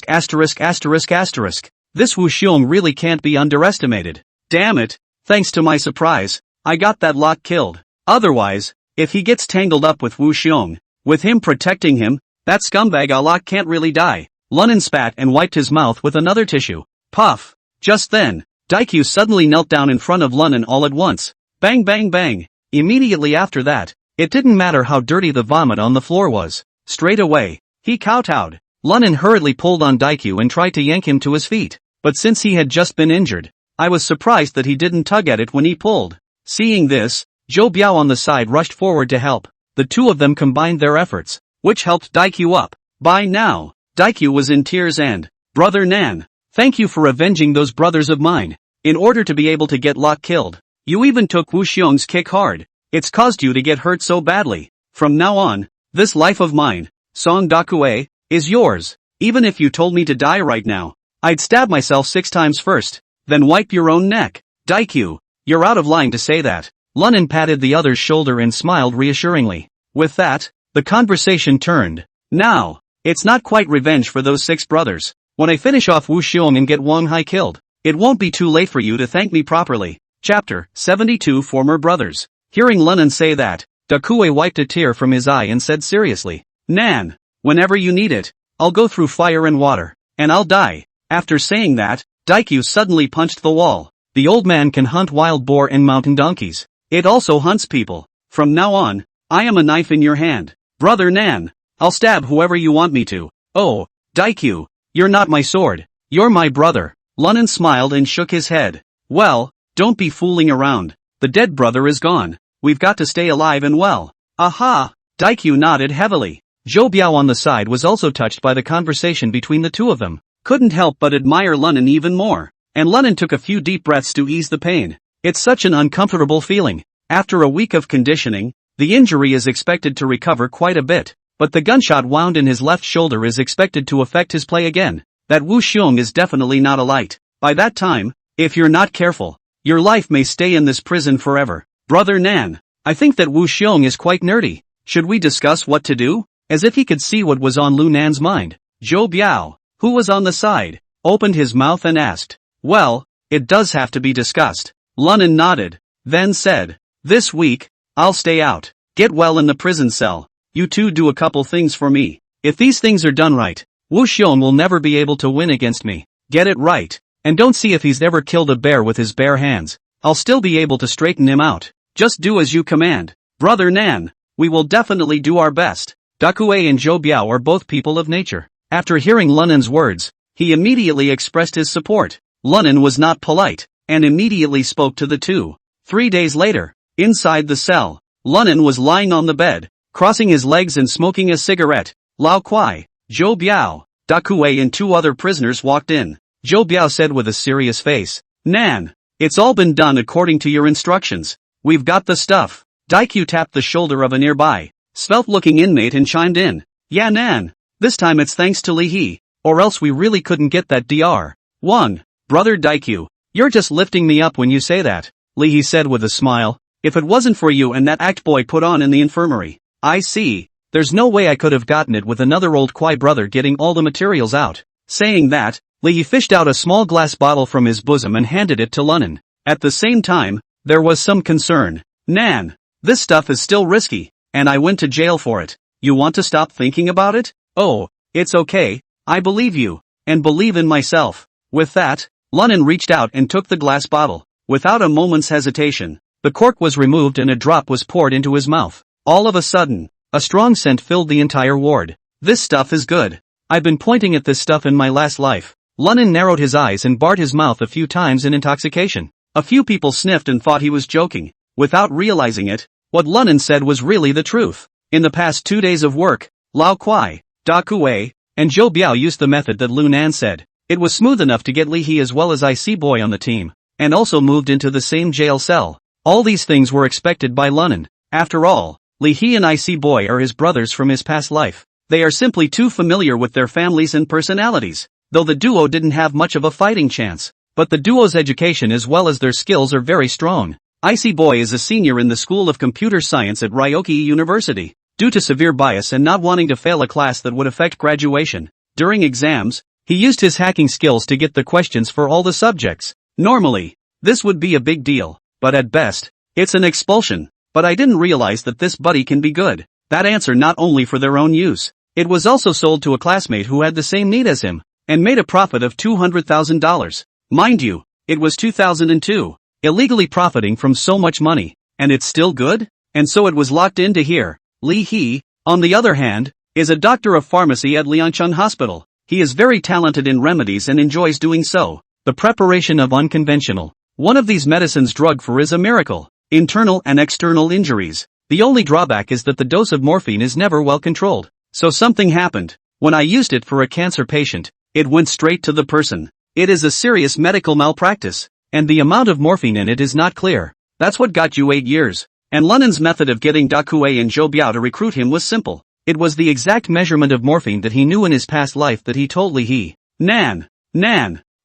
S1: Xiong really can't be underestimated. Damn it, thanks to my surprise, I got that Locke killed. Otherwise, if he gets tangled up with Wu Xiong, with him protecting him, that scumbag Locke can't really die. Lunan spat and wiped his mouth with another tissue. Puff! Just then, Daikyu suddenly knelt down in front of Lunan all at once. Bang bang bang! Immediately after that, it didn't matter how dirty the vomit on the floor was. Straight away, he kowtowed. Lunan hurriedly pulled on Daikyu and tried to yank him to his feet, but since he had just been injured, I was surprised that he didn't tug at it when he pulled. Seeing this, Zhou Biao on the side rushed forward to help. The two of them combined their efforts, which helped Daikyu up. By now, Daikyu was in tears and, "Brother Nan, thank you for avenging those brothers of mine. In order to be able to get Locke killed, you even took Wu Xiong's kick hard. It's caused you to get hurt so badly. From now on, this life of mine, Song Dakue, is yours. Even if you told me to die right now, I'd stab myself 6 times first, then wipe your own neck. Daikyu, you're out of line to say that." Lunan patted the other's shoulder and smiled reassuringly. With that, the conversation turned. Now, it's not quite revenge for those 6 brothers. When I finish off Wu Xiong and get Wang Hai killed, it won't be too late for you to thank me properly. Chapter 72 Former Brothers. Hearing Lunan say that, Dakue wiped a tear from his eye and said seriously, "Nan, whenever you need it, I'll go through fire and water, and I'll die." After saying that, Daikyu suddenly punched the wall. The old man can hunt wild boar and mountain donkeys. It also hunts people. From now on, I am a knife in your hand. Brother Nan, I'll stab whoever you want me to. Oh, Daikyu, you're not my sword. You're my brother. Lunan smiled and shook his head. Well, don't be fooling around. The dead brother is gone. We've got to stay alive and well. Aha! Daikyu nodded heavily. Zhou Biao on the side was also touched by the conversation between the two of them. Couldn't help but admire Lunan even more. And Lunan took a few deep breaths to ease the pain. It's such an uncomfortable feeling. After a week of conditioning, the injury is expected to recover quite a bit. But the gunshot wound in his left shoulder is expected to affect his play again. That Wu Xiong is definitely not a light. By that time, if you're not careful, your life may stay in this prison forever. Brother Nan, I think that Wu Xiong is quite nerdy. Should we discuss what to do? As if he could see what was on Lu Nan's mind, Zhou Biao, who was on the side, opened his mouth and asked, "Well, it does have to be discussed." Lunan nodded, then said, "This week, I'll stay out. Get well in the prison cell. You two do a couple things for me. If these things are done right, Wu Xiong will never be able to win against me. Get it right, and don't see if he's ever killed a bear with his bare hands. I'll still be able to straighten him out. Just do as you command. Brother Nan, we will definitely do our best." Dakue and Zhou Biao are both people of nature. After hearing Lunan's words, he immediately expressed his support. Lunan was not polite, and immediately spoke to the two. 3 days later, inside the cell, Lunan was lying on the bed, crossing his legs and smoking a cigarette. Lao Kuai, Zhou Biao, Dakue and 2 other prisoners walked in. Zhou Biao said with a serious face, "Nan, it's all been done according to your instructions. We've got the stuff." Daikyu tapped the shoulder of a nearby, svelte-looking inmate and chimed in, "Yeah Nan, this time it's thanks to Li He, or else we really couldn't get that Dr. 1. Brother Daikyu, you're just lifting me up when you say that," Li He said with a smile. "If it wasn't for you and that act boy put on in the infirmary, I see, there's no way I could have gotten it with another old Kwai brother getting all the materials out." Saying that, Li He fished out a small glass bottle from his bosom and handed it to Lunan. At the same time, there was some concern. "Nan, this stuff is still risky, and I went to jail for it. You want to stop thinking about it?" "Oh, it's okay, I believe you, and believe in myself." With that, Lunan reached out and took the glass bottle. Without a moment's hesitation, the cork was removed and a drop was poured into his mouth. All of a sudden, a strong scent filled the entire ward. "This stuff is good. I've been pointing at this stuff in my last life." Lunan narrowed his eyes and barred his mouth a few times in intoxication. A few people sniffed and thought he was joking. Without realizing it, what Lunan said was really the truth. In the past 2 days of work, Lao Kuai, Dakue, and Zhou Biao used the method that Lu Nan said. It was smooth enough to get Li He as well as IC Boy on the team, and also moved into the same jail cell. All these things were expected by Lunan. After all, Li He and IC Boy are his brothers from his past life. They are simply too familiar with their families and personalities, though the duo didn't have much of a fighting chance. But the duo's education as well as their skills are very strong. IC Boy is a senior in the School of Computer Science at Ryoki University. Due to severe bias and not wanting to fail a class that would affect graduation, during exams, he used his hacking skills to get the questions for all the subjects. Normally, this would be a big deal, but at best, it's an expulsion. But I didn't realize that this buddy can be good. That answer not only for their own use, it was also sold to a classmate who had the same need as him, and made a profit of $200,000. Mind you, it was 2002. Illegally profiting from so much money, And it's still good? And so it was locked into here. Li He, on the other hand, is a doctor of pharmacy at Liangcheng Hospital. He is very talented in remedies and enjoys doing so. The preparation of unconventional. One of these medicines drug for is a miracle. Internal and external injuries. The only drawback is that the dose of morphine is never well controlled. So something happened. When I used it for a cancer patient, it went straight to the person. It is a serious medical malpractice. And the amount of morphine in it is not clear. That's what got you 8 years. And Lunen's method of getting Da Kuei and Zhou Biao to recruit him was simple. It was the exact measurement of morphine that he knew in his past life that he told Li He. Nan,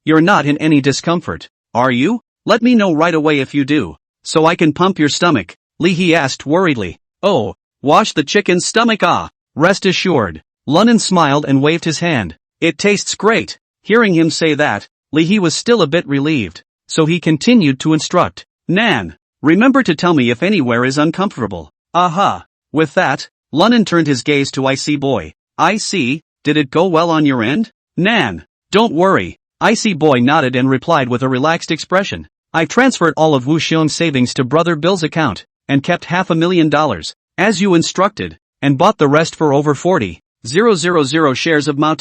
S1: you're not in any discomfort, are you? Let me know right away if you do. So I can pump your stomach, Li He asked worriedly. Oh, wash the chicken's stomach rest assured. Lunen smiled and waved his hand. It tastes great. Hearing him say that, Li He was still a bit relieved. So he continued to instruct. Nan, remember to tell me if anywhere is uncomfortable. Aha. With that, Lunen turned his gaze to IC Boy. I see, did it go well on your end? Nan, don't worry. IC Boy nodded and replied with a relaxed expression. I transferred all of Wu Xiong's savings to Brother Bill's account, and kept $500,000, as you instructed, and bought the rest for over 40,000 shares of Mao.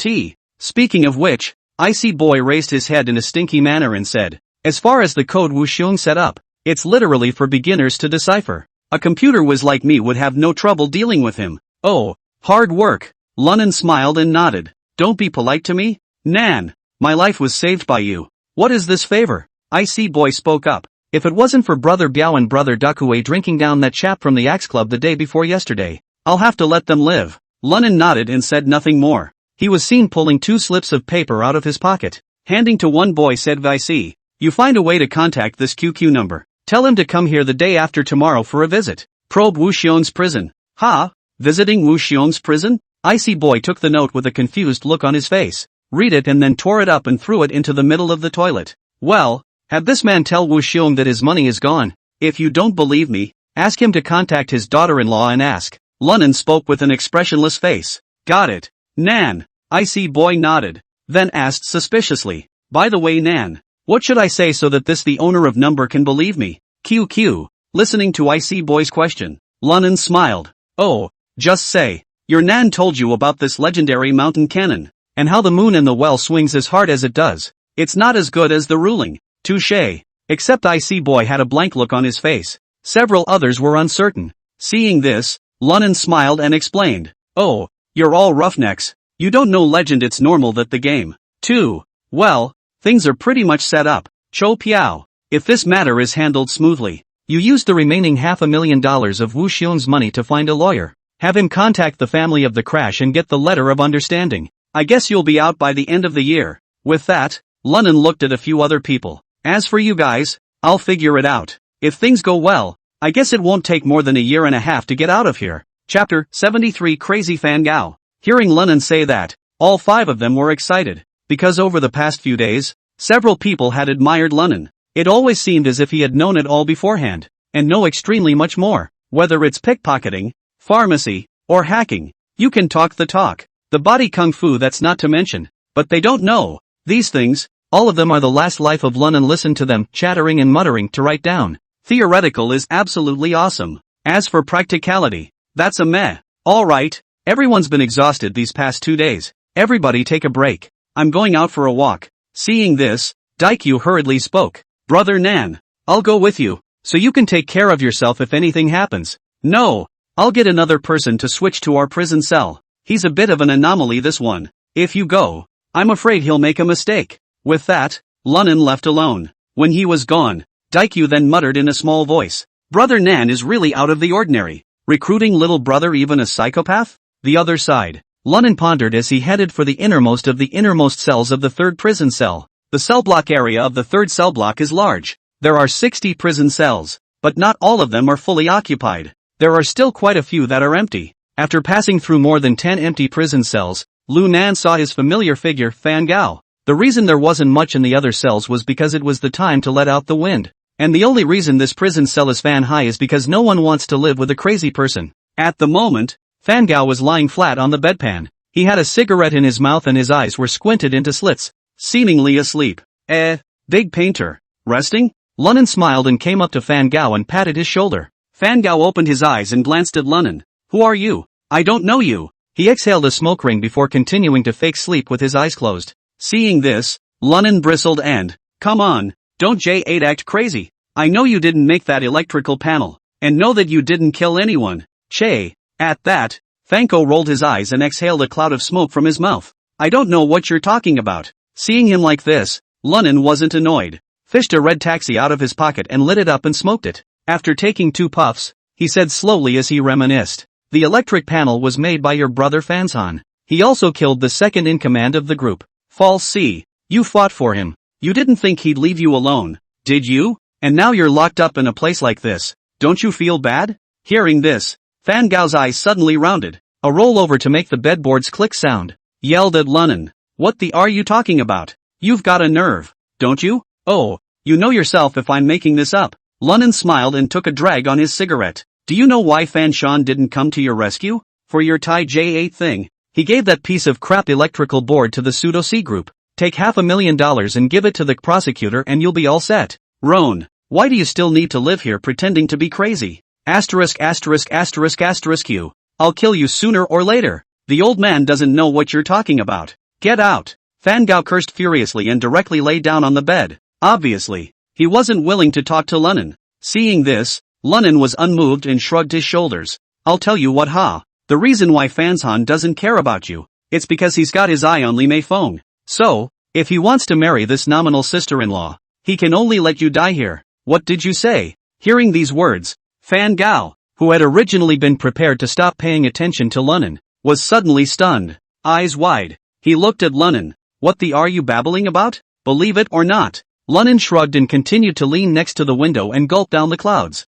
S1: Speaking of which, IC Boy raised his head in a stinky manner and said, as far as the code Wu Xiong set up, it's literally for beginners to decipher. A computer whiz like me would have no trouble dealing with him. Oh, hard work. Lunen smiled and nodded. Don't be polite to me? Nan, my life was saved by you. What is this favor? IC Boy spoke up. If it wasn't for Brother Biao and Brother Da Kuei drinking down that chap from the Axe Club the day before yesterday, I'll have to let them live. Lunen nodded and said nothing more. He was seen pulling 2 slips of paper out of his pocket. Handing to one boy said Vic. You find a way to contact this QQ number. Tell him to come here the day after tomorrow for a visit. Probe Wu Xiong's prison. Ha? Visiting Wu Xiong's prison? IC Boy took the note with a confused look on his face. Read it and then tore it up and threw it into the middle of the toilet. Well, have this man tell Wu Xiong that his money is gone. If you don't believe me, ask him to contact his daughter-in-law and ask. Lunen spoke with an expressionless face. Got it. Nan. IC Boy nodded. Then asked suspiciously. By the way, Nan, what should I say so that the owner of number can believe me? QQ. Listening to IC Boy's question, Lunen smiled. Oh, just say, your Nan told you about this legendary mountain cannon, and how the moon in the well swings as hard as it does. It's not as good as the ruling. Touché. Except IC Boy had a blank look on his face. Several others were uncertain. Seeing this, Lunen smiled and explained. Oh, you're all roughnecks. You don't know legend, it's normal that the game, too. Well, things are pretty much set up. Cho Piao. If this matter is handled smoothly, you use the remaining $500,000 of Wu Xiong's money to find a lawyer. Have him contact the family of the crash and get the letter of understanding. I guess you'll be out by the end of the year. With that, Lunen looked at a few other people. As for you guys, I'll figure it out. If things go well, I guess it won't take more than a year and a half to get out of here. Chapter 73 Crazy Fan Gao. Hearing Lunen say that, all 5 of them were excited. Because over the past few days, several people had admired Lunen. It always seemed as if he had known it all beforehand, and know extremely much more. Whether it's pickpocketing, pharmacy, or hacking, you can talk the talk. The body kung fu, that's not to mention. But they don't know these things. All of them are the last life of Lunen. Listen to them chattering and muttering to write down. Theoretical is absolutely awesome. As for practicality, that's a meh. Alright, everyone's been exhausted these past 2 days. Everybody take a break. I'm going out for a walk. Seeing this, Daikyu hurriedly spoke. Brother Nan, I'll go with you, so you can take care of yourself if anything happens. No, I'll get another person to switch to our prison cell. He's a bit of an anomaly, this one. If you go, I'm afraid he'll make a mistake. With that, Lunen left alone. When he was gone, Daikyu then muttered in a small voice. Brother Nan is really out of the ordinary. Recruiting little brother, even a psychopath? The other side. Lunen pondered as he headed for the innermost of the innermost cells of the 3rd prison cell. The cell block area of the 3rd cell block is large. There are 60 prison cells, but not all of them are fully occupied. There are still quite a few that are empty. After passing through more than 10 empty prison cells, Lu Nan saw his familiar figure, Fan Gao. The reason there wasn't much in the other cells was because it was the time to let out the wind. And the only reason this prison cell is fan high is because no one wants to live with a crazy person. At the moment, Fan Gao was lying flat on the bedpan. He had a cigarette in his mouth and his eyes were squinted into slits, seemingly asleep. Big painter. Resting? Lunen smiled and came up to Fan Gao and patted his shoulder. Fan Gao opened his eyes and glanced at Lunan. Who are you? I don't know you. He exhaled a smoke ring before continuing to fake sleep with his eyes closed. Seeing this, Lunan bristled and, come on, don't J8 act crazy. I know you didn't make that electrical panel, and know that you didn't kill anyone. Che. At that, Fanko rolled his eyes and exhaled a cloud of smoke from his mouth. I don't know what you're talking about. Seeing him like this, Lunan wasn't annoyed. Fished a red taxi out of his pocket and lit it up and smoked it. After taking 2 puffs, he said slowly as he reminisced. The electric panel was made by your brother Fanzhan. He also killed the second in command of the group. False C. You fought for him. You didn't think he'd leave you alone, did you? And now you're locked up in a place like this. Don't you feel bad? Hearing this, Fan Gao's eyes suddenly rounded. A rollover to make the bedboards click sound. Yelled at Lunan. What the are you talking about? You've got a nerve, don't you? Oh, you know yourself if I'm making this up. Lunan smiled and took a drag on his cigarette. Do you know why Fan Shan didn't come to your rescue? For your Tai J8 thing. He gave that piece of crap electrical board to the pseudo C group. Take $500,000 and give it to the prosecutor and you'll be all set. Roan, why do you still need to live here pretending to be crazy? Q. I'll kill you sooner or later. The old man doesn't know what you're talking about. Get out. Fan Gao cursed furiously and directly lay down on the bed. Obviously, he wasn't willing to talk to Lunan. Seeing this, Lunan was unmoved and shrugged his shoulders. I'll tell you what the reason why Fanzhan doesn't care about you, it's because he's got his eye on Li Meifeng. So, if he wants to marry this nominal sister-in-law, he can only let you die here. What did you say? Hearing these words, Fan Gao, who had originally been prepared to stop paying attention to Lunan, was suddenly stunned. Eyes wide, he looked at Lunan. What the are you babbling about? Believe it or not. Lunan shrugged and continued to lean next to the window and gulp down the clouds.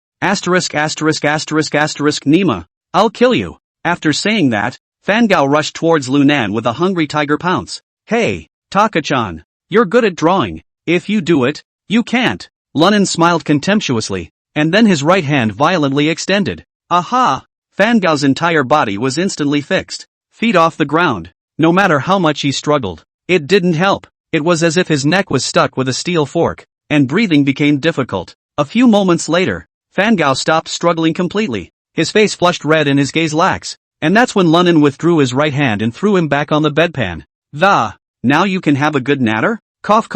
S1: Nima. I'll kill you. After saying that, Fan Gao rushed towards Lunan with a hungry tiger pounce. Hey, Taka-chan. You're good at drawing. If you do it, you can't. Lunan smiled contemptuously, and then his right hand violently extended. Aha! Fan Gao's entire body was instantly fixed. Feet off the ground. No matter how much he struggled, it didn't help. It was as if his neck was stuck with a steel fork, and breathing became difficult. A few moments later, Fan Gao stopped struggling completely. His face flushed red and his gaze lax, and that's when Lunan withdrew his right hand and threw him back on the bedpan. Now you can have a good natter? Cough.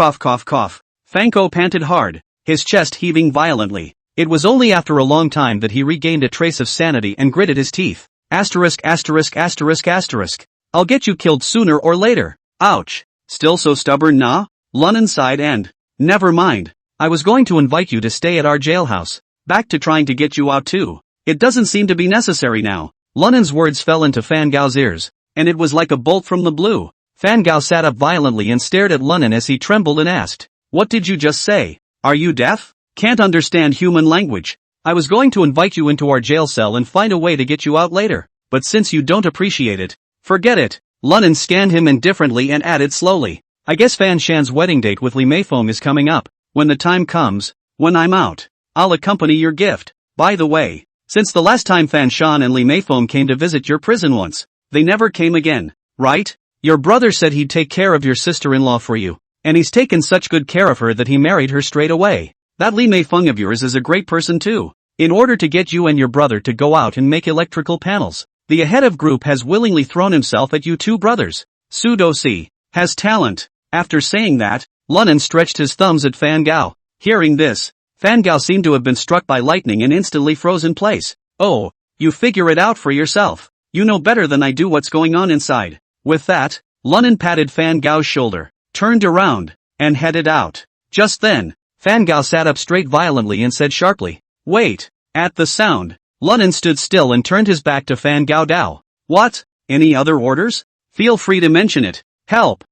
S1: Fanko panted hard, his chest heaving violently. It was only after a long time that he regained a trace of sanity and gritted his teeth. I'll get you killed sooner or later. Ouch. Still so stubborn, nah? Lunan sighed and, never mind. I was going to invite you to stay at our jailhouse. Back to trying to get you out too. It doesn't seem to be necessary now. Lunan's words fell into Fan Gao's ears, and it was like a bolt from the blue. Fan Gao sat up violently and stared at Lunan as he trembled and asked, what did you just say? Are you deaf? Can't understand human language. I was going to invite you into our jail cell and find a way to get you out later, but since you don't appreciate it, forget it. Lunan scanned him indifferently and added slowly, I guess Fan Shan's wedding date with Li Meifeng is coming up. When the time comes, when I'm out, I'll accompany your gift. By the way, since the last time Fan Shan and Li Meifeng came to visit your prison once, they never came again, right? Your brother said he'd take care of your sister-in-law for you, and he's taken such good care of her that he married her straight away. That Li Meifeng of yours is a great person too. In order to get you and your brother to go out and make electrical panels, the head of group has willingly thrown himself at you two brothers. Pseudo-C has talent. After saying that, Lunan stretched his thumbs at Fan Gao. Hearing this, Fan Gao seemed to have been struck by lightning and instantly froze in place. Oh, you figure it out for yourself. You know better than I do what's going on inside. With that, Lunan patted Fan Gao's shoulder, turned around, and headed out. Just then, Fan Gao sat up straight violently and said sharply, wait. At the sound, Lunan stood still and turned his back to Fan Gao Dao. What? Any other orders? Feel free to mention it. Help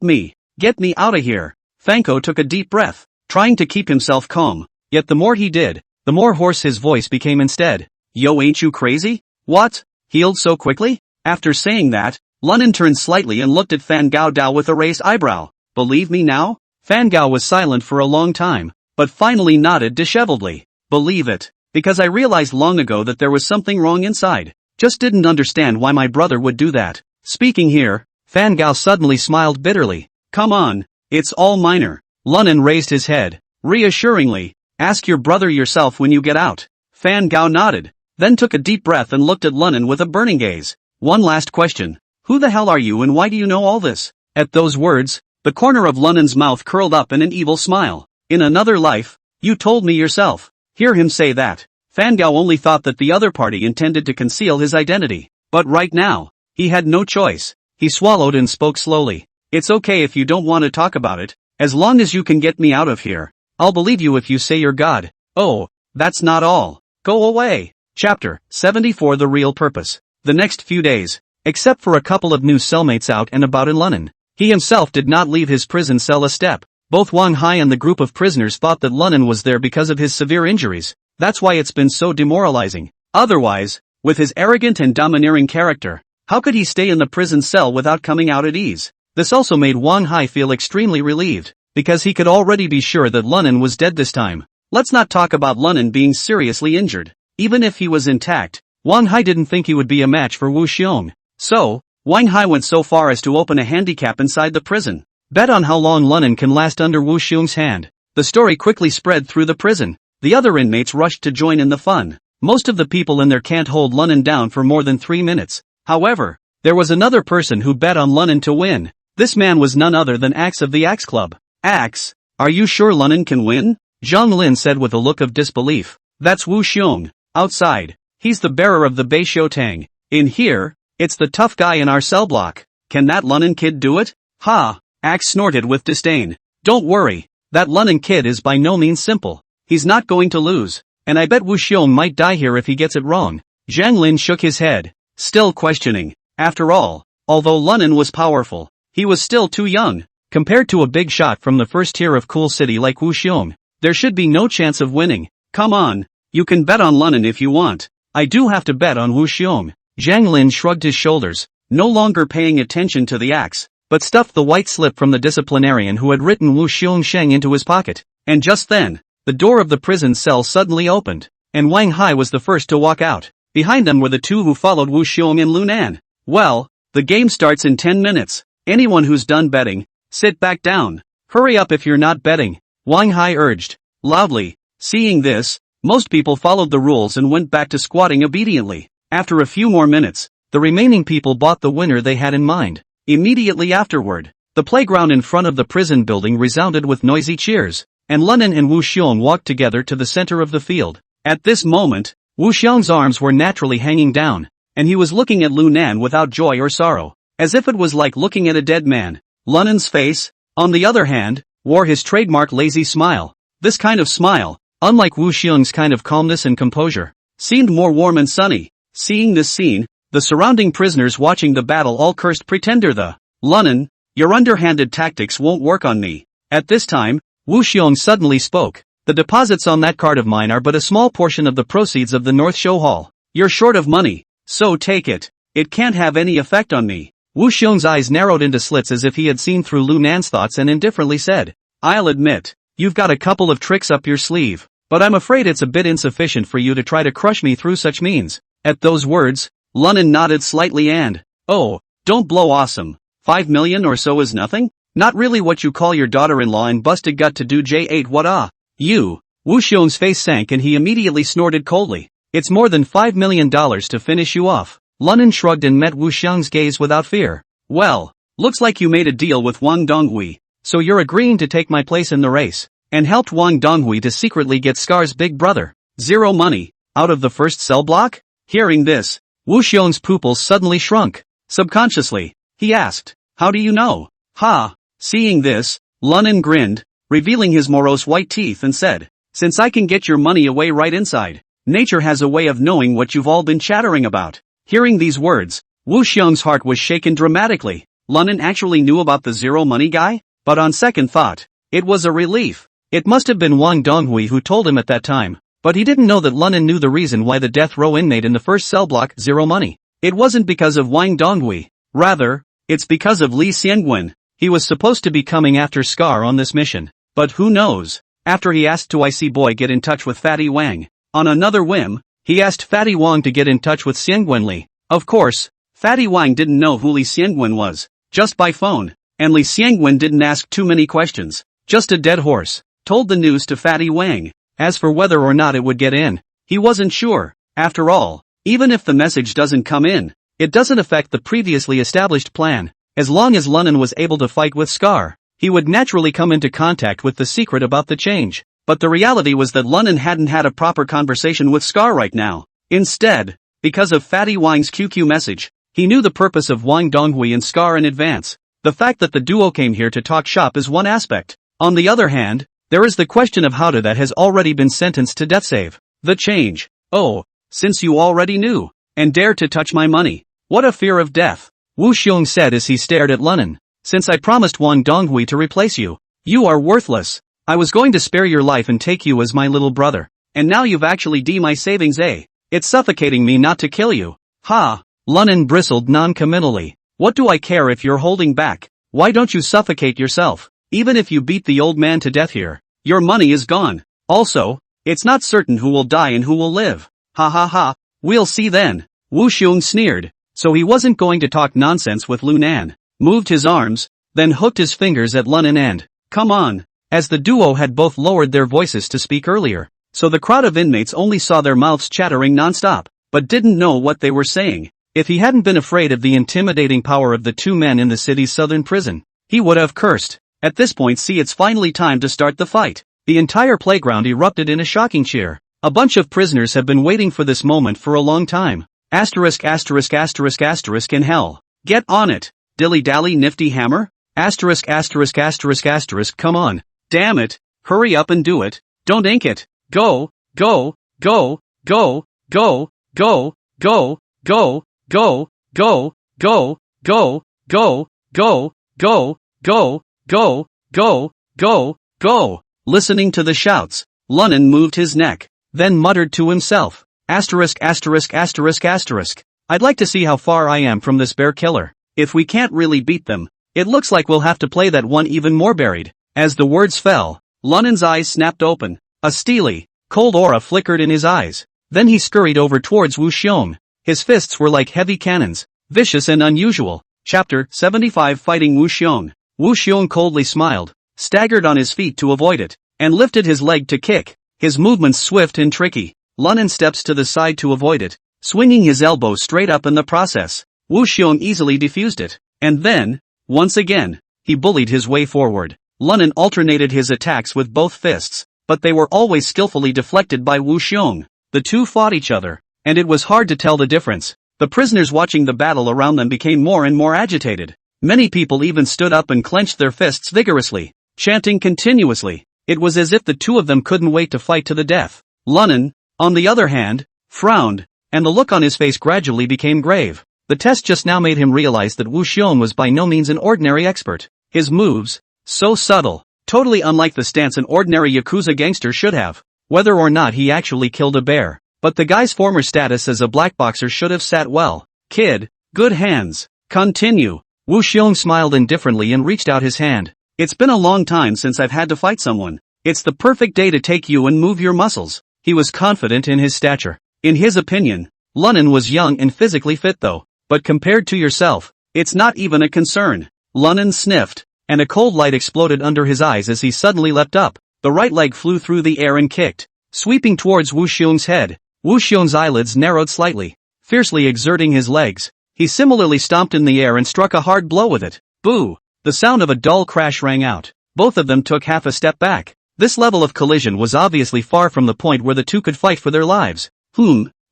S1: me. Get me out of here. Fanko took a deep breath, trying to keep himself calm, yet the more he did, the more hoarse his voice became instead. Yo, ain't you crazy? What? Healed so quickly? After saying that, Lunan turned slightly and looked at Fan Gao Dao with a raised eyebrow. Believe me now? Fan Gao was silent for a long time, but finally nodded disheveledly. Believe it, because I realized long ago that there was something wrong inside. Just didn't understand why my brother would do that. Speaking here, Fan Gao suddenly smiled bitterly. Come on, it's all minor. Lunan raised his head, reassuringly. Ask your brother yourself when you get out. Fan Gao nodded, then took a deep breath and looked at Lunnan with a burning gaze. One last question. Who the hell are you and why do you know all this? At those words, the corner of Lunnan's mouth curled up in an evil smile. In another life, you told me yourself. Hear him say that. Fan Gao only thought that the other party intended to conceal his identity. But right now, he had no choice. He swallowed and spoke slowly. It's okay if you don't want to talk about it, as long as you can get me out of here. I'll believe you if you say you're God. Oh, that's not all. Go away. Chapter 74 The Real Purpose. The next few days, except for a couple of new cellmates out and about in Lunnan, he himself did not leave his prison cell a step. Both Wang Hai and the group of prisoners thought that Lunnan was there because of his severe injuries. That's why it's been so demoralizing. Otherwise, with his arrogant and domineering character, how could he stay in the prison cell without coming out at ease? This also made Wang Hai feel extremely relieved, because he could already be sure that Lunnan was dead this time. Let's not talk about Lunnan being seriously injured. Even if he was intact, Wang Hai didn't think he would be a match for Wu Xiong. So, Wang Hai went so far as to open a handicap inside the prison. Bet on how long Lunnan can last under Wu Xiong's hand. The story quickly spread through the prison. The other inmates rushed to join in the fun. Most of the people in there can't hold Lunnan down for more than 3 minutes. However, there was another person who bet on Lunnan to win. This man was none other than Axe of the Axe Club. Axe, are you sure Lunnan can win? Zhang Lin said with a look of disbelief. That's Wu Xiong. Outside, he's the bearer of the Bei Shou Tang. In here, it's the tough guy in our cell block. Can that Lunnan kid do it? Ha! Axe snorted with disdain. Don't worry, that Lunnan kid is by no means simple. He's not going to lose, and I bet Wu Xiong might die here if he gets it wrong. Zhang Lin shook his head, still questioning. After all, although Lunnan was powerful, he was still too young. Compared to a big shot from the first tier of Cool City like Wu Xiong, there should be no chance of winning. Come on, you can bet on Lunnan if you want. I do have to bet on Wu Xiong. Zhang Lin shrugged his shoulders, no longer paying attention to the axe, but stuffed the white slip from the disciplinarian who had written Wu Xiong Sheng into his pocket. And just then, the door of the prison cell suddenly opened, and Wang Hai was the first to walk out. Behind them were the two who followed Wu Xiong and Lunan. Well, the game starts in 10 minutes. Anyone who's done betting, sit back down. Hurry up if you're not betting, Wang Hai urged, loudly. Seeing this, most people followed the rules and went back to squatting obediently. After a few more minutes, the remaining people bought the winner they had in mind. Immediately afterward, the playground in front of the prison building resounded with noisy cheers, and Lunnan and Wu Xiong walked together to the center of the field. At this moment, Wu Xiong's arms were naturally hanging down, and he was looking at Lunan without joy or sorrow, as if it was like looking at a dead man. Lunnan's face, on the other hand, wore his trademark lazy smile. This kind of smile, unlike Wu Xiong's kind of calmness and composure, seemed more warm and sunny. Seeing this scene, the surrounding prisoners watching the battle all cursed pretender the. Lunnan, your underhanded tactics won't work on me. At this time, Wu Xiong suddenly spoke. The deposits on that card of mine are but a small portion of the proceeds of the North Show Hall. You're short of money, so take it. It can't have any effect on me. Wu Xiong's eyes narrowed into slits as if he had seen through Lunan's thoughts and indifferently said, I'll admit, you've got a couple of tricks up your sleeve, but I'm afraid it's a bit insufficient for you to try to crush me through such means. At those words, Lunnan nodded slightly and, oh, don't blow awesome. 5 million or so is nothing? Not really what you call your daughter-in-law and busted gut to do J8 what you. Wu Xiong's face sank and he immediately snorted coldly. It's more than $5 million to finish you off. Lunnan shrugged and met Wu Xiong's gaze without fear. Well, looks like you made a deal with Wang Donghui, so you're agreeing to take my place in the race, and helped Wang Donghui to secretly get Scar's big brother. 0 money, out of the first cell block? Hearing this, Wu Xiong's pupils suddenly shrunk. Subconsciously, he asked, how do you know? Ha! Seeing this, Lunnan grinned, revealing his morose white teeth and said, since I can get your money away right inside, nature has a way of knowing what you've all been chattering about. Hearing these words, Wu Xiong's heart was shaken dramatically. Lunnan actually knew about the 0 money guy? But on second thought, it was a relief. It must have been Wang Donghui who told him at that time. But he didn't know that Lunnan knew the reason why the death row inmate in the first cell block 0 money. It wasn't because of Wang Donghui. Rather, it's because of Li Xiangwen. He was supposed to be coming after Scar on this mission. But who knows? After he asked to IC Boy get in touch with Fatty Wang. On another whim, he asked Fatty Wang to get in touch with Xiangwen Li. Of course, Fatty Wang didn't know who Li Xiangwen was, just by phone. And Li Xiangwen didn't ask too many questions. Just a dead horse. Told the news to Fatty Wang. As for whether or not it would get in, He wasn't sure. After all, even if the message doesn't come in, it doesn't affect the previously established plan. As long as Lunnan was able to fight with Scar, he would naturally come into contact with the secret about the change. But the reality was that Lunnan hadn't had a proper conversation with Scar right now. Instead, because of Fatty Wang's QQ message, he knew the purpose of Wang Donghui and Scar in advance. The fact that the duo came here to talk shop is one aspect. On the other hand, there is the question of how that has already been sentenced to death save. The change. Oh, since you already knew, and dared to touch my money. What a fear of death. Wu Xiong said as he stared at Lunnan. Since I promised Wang Donghui to replace you, you are worthless. I was going to spare your life and take you as my little brother. And now you've actually my savings, eh? It's suffocating me not to kill you. Ha! Lunnan bristled non-committally. What do I care if you're holding back? Why don't you suffocate yourself? Even if you beat the old man to death here, your money is gone. Also, it's not certain who will die and who will live. Ha ha ha, we'll see then. Wu Xiong sneered. So he wasn't going to talk nonsense with Lu Nan. Moved his arms, then hooked his fingers at Lunnan and, come on. As the duo had both lowered their voices to speak earlier, so the crowd of inmates only saw their mouths chattering non-stop, but didn't know what they were saying. If he hadn't been afraid of the intimidating power of the two men in the city's southern prison, he would have cursed. At this point, see, it's finally time to start the fight. The entire playground erupted in a shocking cheer. A bunch of prisoners have been waiting for this moment for a long time. Asterisk asterisk asterisk asterisk in hell. Get on it. Dilly-dally nifty hammer? Asterisk asterisk asterisk asterisk come on. Damn it. Hurry up and do it. Don't ink it. Go, go, go, go, go, go, go, go, go, go, go, go, go, go, go, go, go, go, go, go. Listening to the shouts, Lunnan moved his neck, then muttered to himself. Asterisk asterisk asterisk asterisk. I'd like to see how far I am from this bear killer. If we can't really beat them, it looks like we'll have to play that one even more buried. As the words fell, Lunnan's eyes snapped open. A steely, cold aura flickered in his eyes. Then he scurried over towards Wu Xiong. His fists were like heavy cannons, vicious and unusual. Chapter 75 Fighting Wu Xiong. Wu Xiong coldly smiled, staggered on his feet to avoid it, and lifted his leg to kick. His movements swift and tricky. Lunnan steps to the side to avoid it, swinging his elbow straight up in the process. Wu Xiong easily defused it. And then, once again, he bullied his way forward. Lunnan alternated his attacks with both fists, but they were always skillfully deflected by Wu Xiong. The two fought each other, and it was hard to tell the difference. The prisoners watching the battle around them became more and more agitated. Many people even stood up and clenched their fists vigorously, chanting continuously. It was as if the two of them couldn't wait to fight to the death. Lunnan, on the other hand, frowned, and the look on his face gradually became grave. The test just now made him realize that Wu Xiong was by no means an ordinary expert. His moves, so subtle, totally unlike the stance an ordinary Yakuza gangster should have. Whether or not he actually killed a bear, but the guy's former status as a black boxer should have sat well. Kid, good hands. Continue. Wu Xiong smiled indifferently and reached out his hand. It's been a long time since I've had to fight someone. It's the perfect day to take you and move your muscles. He was confident in his stature. In his opinion, Lunnan was young and physically fit though, but compared to yourself, it's not even a concern. Lunnan sniffed, and a cold light exploded under his eyes as he suddenly leapt up. The right leg flew through the air and kicked, sweeping towards Wu Xiong's head. Wu Xiong's eyelids narrowed slightly, fiercely exerting his legs. He similarly stomped in the air and struck a hard blow with it. Boo! The sound of a dull crash rang out. Both of them took half a step back. This level of collision was obviously far from the point where the two could fight for their lives.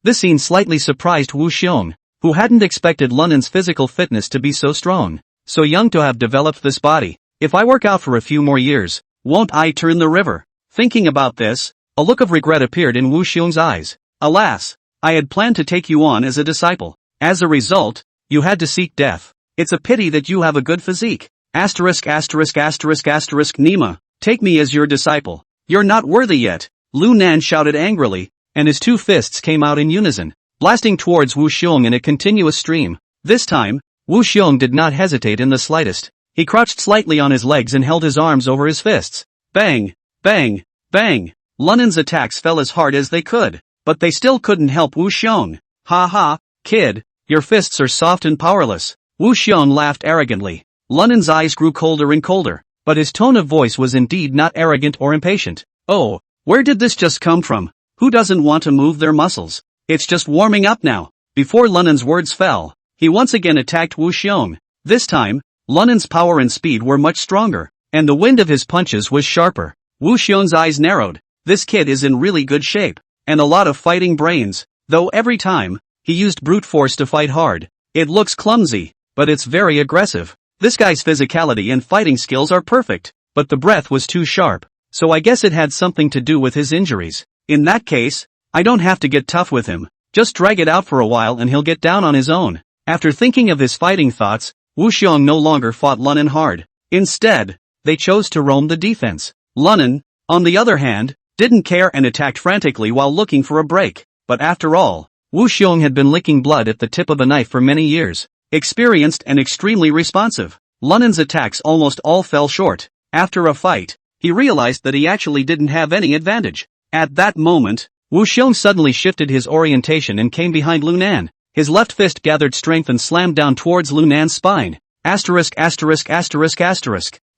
S1: This scene slightly surprised Wu Xiong, who hadn't expected Lunnan's physical fitness to be so strong, so young to have developed this body. If I work out for a few more years, won't I turn the river? Thinking about this, a look of regret appeared in Wu Xiong's eyes. Alas, I had planned to take you on as a disciple. As a result, you had to seek death. It's a pity that you have a good physique. Asterisk asterisk asterisk asterisk Nima, take me as your disciple. You're not worthy yet. Lu Nan shouted angrily, and his two fists came out in unison, blasting towards Wu Xiong in a continuous stream. This time, Wu Xiong did not hesitate in the slightest. He crouched slightly on his legs and held his arms over his fists. Bang, bang, bang. Lunnan's attacks fell as hard as they could, but they still couldn't help Wu Xiong. Ha ha, kid, your fists are soft and powerless. Wu Xiong laughed arrogantly. Lunnan's eyes grew colder and colder, but his tone of voice was indeed not arrogant or impatient. Oh, where did this just come from? Who doesn't want to move their muscles? It's just warming up now. Before Lunan's words fell, he once again attacked Wu Xiong. This time, Lunan's power and speed were much stronger, and the wind of his punches was sharper. Wu Xiong's eyes narrowed. This kid is in really good shape, and a lot of fighting brains, though every time, he used brute force to fight hard. It looks clumsy, but it's very aggressive. This guy's physicality and fighting skills are perfect, but the breath was too sharp, so I guess it had something to do with his injuries. In that case, I don't have to get tough with him, just drag it out for a while and he'll get down on his own. After thinking of his fighting thoughts, Wu Xiong no longer fought Lunan hard. Instead, they chose to roam the defense. Lunan, on the other hand, didn't care and attacked frantically while looking for a break. But after all, Wu Xiong had been licking blood at the tip of a knife for many years. Experienced and extremely responsive, Lunan's attacks almost all fell short. After a fight, he realized that he actually didn't have any advantage. At that moment, Wu Xiong suddenly shifted his orientation and came behind Lunan. His left fist gathered strength and slammed down towards Lunan's spine.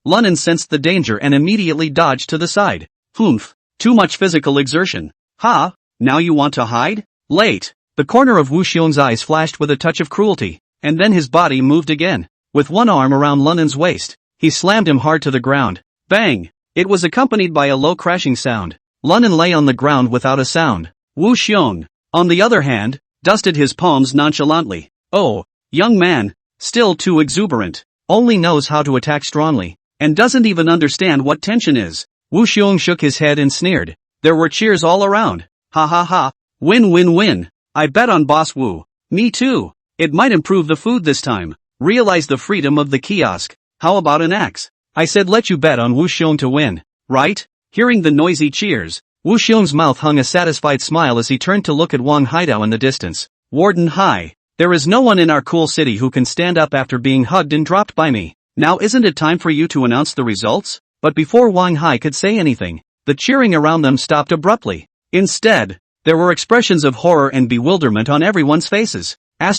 S1: Lunan sensed the danger and immediately dodged to the side. Humph, too much physical exertion. Ha, now you want to hide? Late. The corner of Wu Xiong's eyes flashed with a touch of cruelty, and then his body moved again. With one arm around Lunan's waist, he slammed him hard to the ground. Bang! It was accompanied by a low crashing sound. Lunan lay on the ground without a sound. Wu Xiong, on the other hand, dusted his palms nonchalantly. Oh, young man, still too exuberant, only knows how to attack strongly, and doesn't even understand what tension is. Wu Xiong shook his head and sneered. There were cheers all around. Ha ha ha, win. I bet on Boss Wu. Me too. It might improve the food this time. Realize the freedom of the kiosk. How about an axe? I said let you bet on Wu Xiong to win, right? Hearing the noisy cheers, Wu Xiong's mouth hung a satisfied smile as he turned to look at Wang Haidao in the distance. Warden hi. There is no one in our cool city who can stand up after being hugged and dropped by me. Now isn't it time for you to announce the results? But before Wang Hai could say anything, the cheering around them stopped abruptly. Instead, there were expressions of horror and bewilderment on everyone's faces. That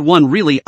S1: one really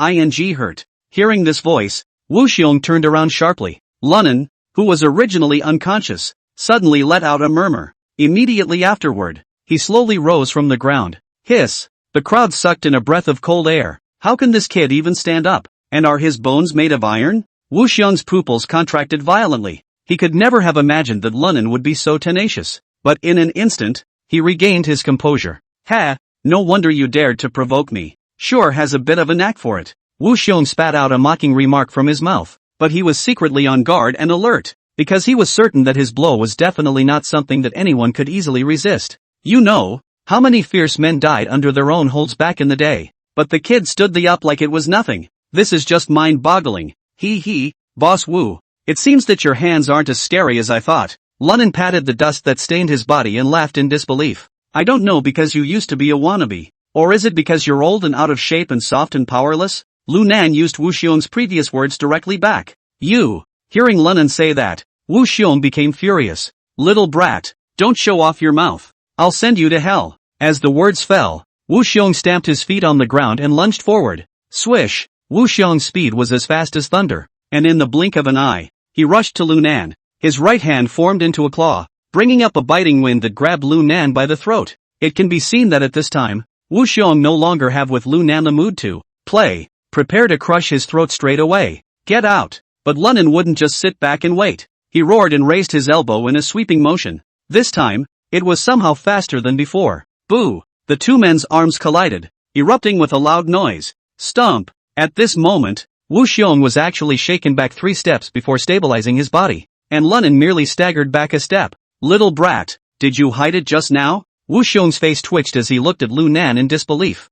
S1: hurt. Hearing this voice, Wu Xiong turned around sharply. Lunan, who was originally unconscious, suddenly let out a murmur. Immediately afterward, he slowly rose from the ground. Hiss! The crowd sucked in a breath of cold air. How can this kid even stand up? And are his bones made of iron? Wu Xiong's pupils contracted violently. He could never have imagined that Lunan would be so tenacious. But in an instant, he regained his composure. Ha! No wonder you dared to provoke me. Sure has a bit of a knack for it. Wu Xiong spat out a mocking remark from his mouth, but he was secretly on guard and alert, because he was certain that his blow was definitely not something that anyone could easily resist. You know, how many fierce men died under their own holds back in the day, but the kid stood the up like it was nothing. This is just mind-boggling. He, Boss Wu. It seems that your hands aren't as scary as I thought. Lunan patted the dust that stained his body and laughed in disbelief. I don't know because you used to be a wannabe, or is it because you're old and out of shape and soft and powerless? Lunan used Wu Xiong's previous words directly back. You. Hearing Lunan say that, Wu Xiong became furious. Little brat, don't show off your mouth. I'll send you to hell. As the words fell, Wu Xiong stamped his feet on the ground and lunged forward. Swish! Wu Xiong's speed was as fast as thunder, and in the blink of an eye, he rushed to Lunan. His right hand formed into a claw, bringing up a biting wind that grabbed Lunan by the throat. It can be seen that at this time, Wu Xiong no longer have with Lunan the mood to play. Prepare to crush his throat straight away. Get out! But Lunan wouldn't just sit back and wait. He roared and raised his elbow in a sweeping motion. This time, it was somehow faster than before. Boo! The two men's arms collided, erupting with a loud noise. Stomp! At this moment, Wu Xiong was actually shaken back 3 steps before stabilizing his body, and Lunan merely staggered back a step. Little brat, did you hide it just now? Wu Xiong's face twitched as he looked at Lunan in disbelief.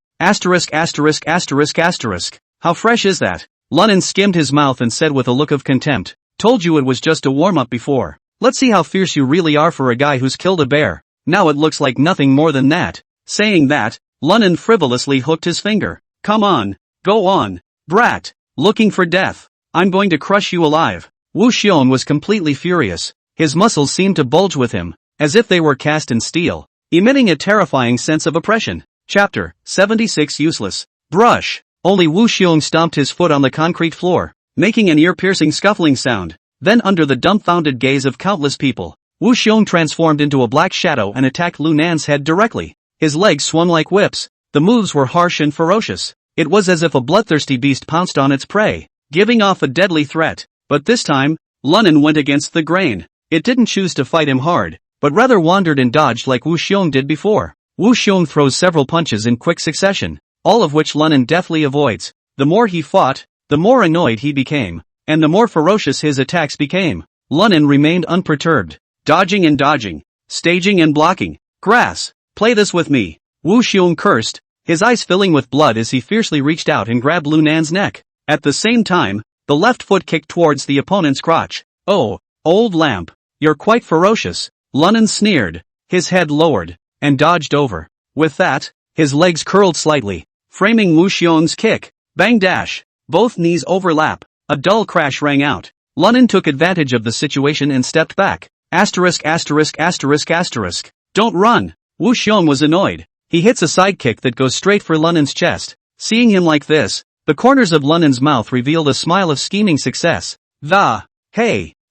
S1: How fresh is that? Lunan skimmed his mouth and said with a look of contempt. Told you it was just a warm-up before. Let's see how fierce you really are for a guy who's killed a bear. Now it looks like nothing more than that. Saying that, Lunan frivolously hooked his finger. Come on, go on, brat, looking for death. I'm going to crush you alive. Wu Xiong was completely furious. His muscles seemed to bulge with him, as if they were cast in steel, emitting a terrifying sense of oppression. Chapter 76 Useless. Brush. Only Wu Xiong stomped his foot on the concrete floor, making an ear-piercing scuffling sound. Then under the dumbfounded gaze of countless people, Wu Xiong transformed into a black shadow and attacked Lu Nan's head directly. His legs swung like whips. The moves were harsh and ferocious. It was as if a bloodthirsty beast pounced on its prey, giving off a deadly threat. But this time, Lu Nan went against the grain. It didn't choose to fight him hard, but rather wandered and dodged like Wu Xiong did before. Wu Xiong throws several punches in quick succession, all of which Lu Nan deftly avoids. The more he fought, the more annoyed he became, and the more ferocious his attacks became. Lu Nan remained unperturbed, dodging and dodging, staging and blocking. Grass, play this with me. Wu Xiong cursed, his eyes filling with blood as he fiercely reached out and grabbed Lu Nan's neck. At the same time, the left foot kicked towards the opponent's crotch. Oh, old lamp, you're quite ferocious. Lu Nan sneered, his head lowered, and dodged over. With that, his legs curled slightly, framing Wu Xiong's kick. Bang dash. Both knees overlap. A dull crash rang out. Lu Nan took advantage of the situation and stepped back. Asterisk asterisk asterisk asterisk. Don't run. Wu Xiong was annoyed. He hits a sidekick that goes straight for Lu Nan's chest. Seeing him like this, the corners of Lu Nan's mouth revealed a smile of scheming success.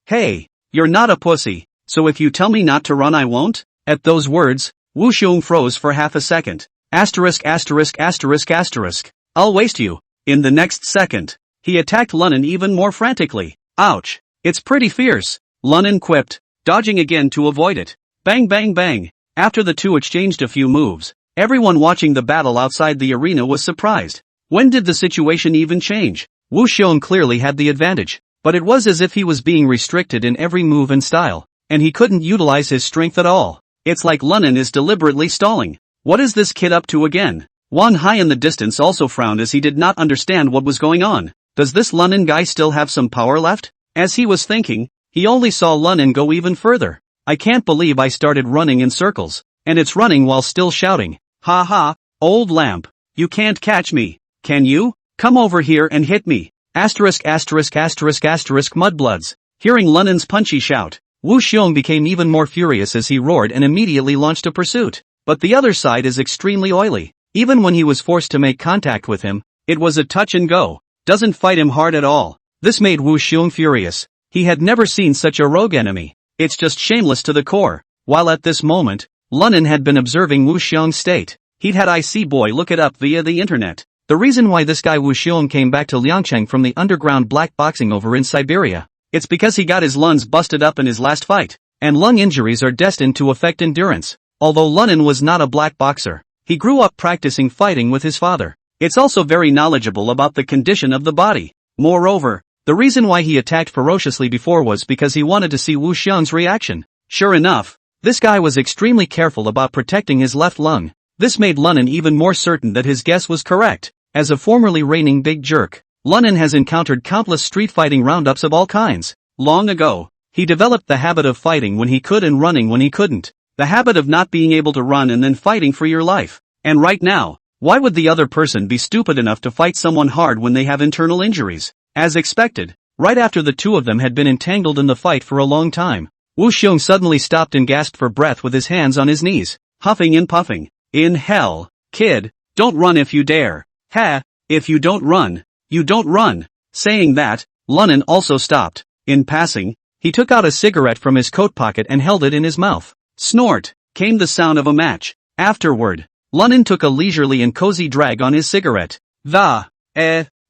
S1: Hey, you're not a pussy, so if you tell me not to run I won't? At those words, Wu Xiong froze for half a second. Asterisk asterisk asterisk asterisk. I'll waste you. In the next second, he attacked Lu Nan even more frantically. Ouch. It's pretty fierce. Lu Nan quipped, dodging again to avoid it. Bang bang bang. After the two exchanged a few moves, everyone watching the battle outside the arena was surprised. When did the situation even change? Wu Xiong clearly had the advantage, but it was as if he was being restricted in every move and style, and he couldn't utilize his strength at all. It's like Lu Nan is deliberately stalling. What is this kid up to again? Wan Hai in the distance also frowned as he did not understand what was going on. Does this Lu Nan guy still have some power left? As he was thinking, he only saw Lu Nan go even further. I can't believe I started running in circles, and it's running while still shouting. Ha ha, old lamp, you can't catch me, can you? Come over here and hit me. Asterisk asterisk asterisk asterisk mudbloods. Hearing Lu Nan's punchy shout, Wu Xiong became even more furious as he roared and immediately launched a pursuit. But the other side is extremely oily. Even when he was forced to make contact with him, it was a touch and go. Doesn't fight him hard at all. This made Wu Xiong furious. He had never seen such a rogue enemy. It's just shameless to the core. While at this moment, Lu Nan had been observing Wu Xiong's state. He'd had IC Boy look it up via the internet. The reason why this guy Wu Xiong came back to Liangcheng from the underground black boxing over in Siberia, it's because he got his lungs busted up in his last fight, and lung injuries are destined to affect endurance. Although Lu Nan was not a black boxer, he grew up practicing fighting with his father. It's also very knowledgeable about the condition of the body. Moreover, the reason why he attacked ferociously before was because he wanted to see Wu Xiong's reaction. Sure enough, this guy was extremely careful about protecting his left lung. This made Lu Nan even more certain that his guess was correct. As a formerly reigning big jerk, Lu Nan has encountered countless street fighting roundups of all kinds. Long ago, he developed the habit of fighting when he could and running when he couldn't. The habit of not being able to run and then fighting for your life. And right now, why would the other person be stupid enough to fight someone hard when they have internal injuries? As expected, right after the two of them had been entangled in the fight for a long time, Wu Xiong suddenly stopped and gasped for breath with his hands on his knees, huffing and puffing. In hell, kid, don't run if you dare. Ha, if you don't run, you don't run. Saying that, Lu Nan also stopped. In passing, he took out a cigarette from his coat pocket and held it in his mouth. Snort, came the sound of a match. Afterward, Lu Nan took a leisurely and cozy drag on his cigarette.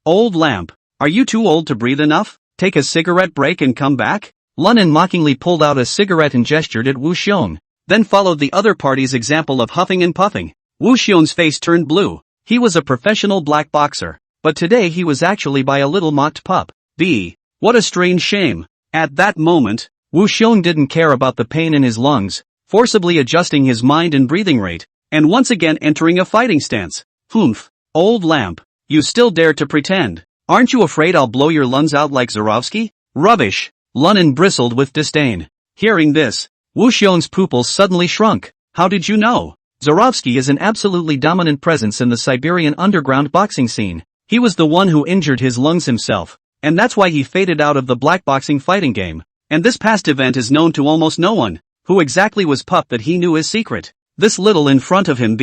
S1: Old lamp, are you too old to breathe enough? Take a cigarette break and come back? Lu Nan mockingly pulled out a cigarette and gestured at Wu Xiong, then followed the other party's example of huffing and puffing. Wu Xiong's face turned blue. He was a professional black boxer, but today he was actually by a little mocked pup. What a strange shame. At that moment, Wu Xiong didn't care about the pain in his lungs, forcibly adjusting his mind and breathing rate, and once again entering a fighting stance. Humph, old lamp, you still dare to pretend. Aren't you afraid I'll blow your lungs out like Zorovsky? Rubbish. Lu Nan bristled with disdain. Hearing this, Wu Xiong's pupils suddenly shrunk. How did you know? Zorovsky is an absolutely dominant presence in the Siberian underground boxing scene. He was the one who injured his lungs himself, and that's why he faded out of the black boxing fighting game. And this past event is known to almost no one. Who exactly was pup that he knew his secret? This little in front of him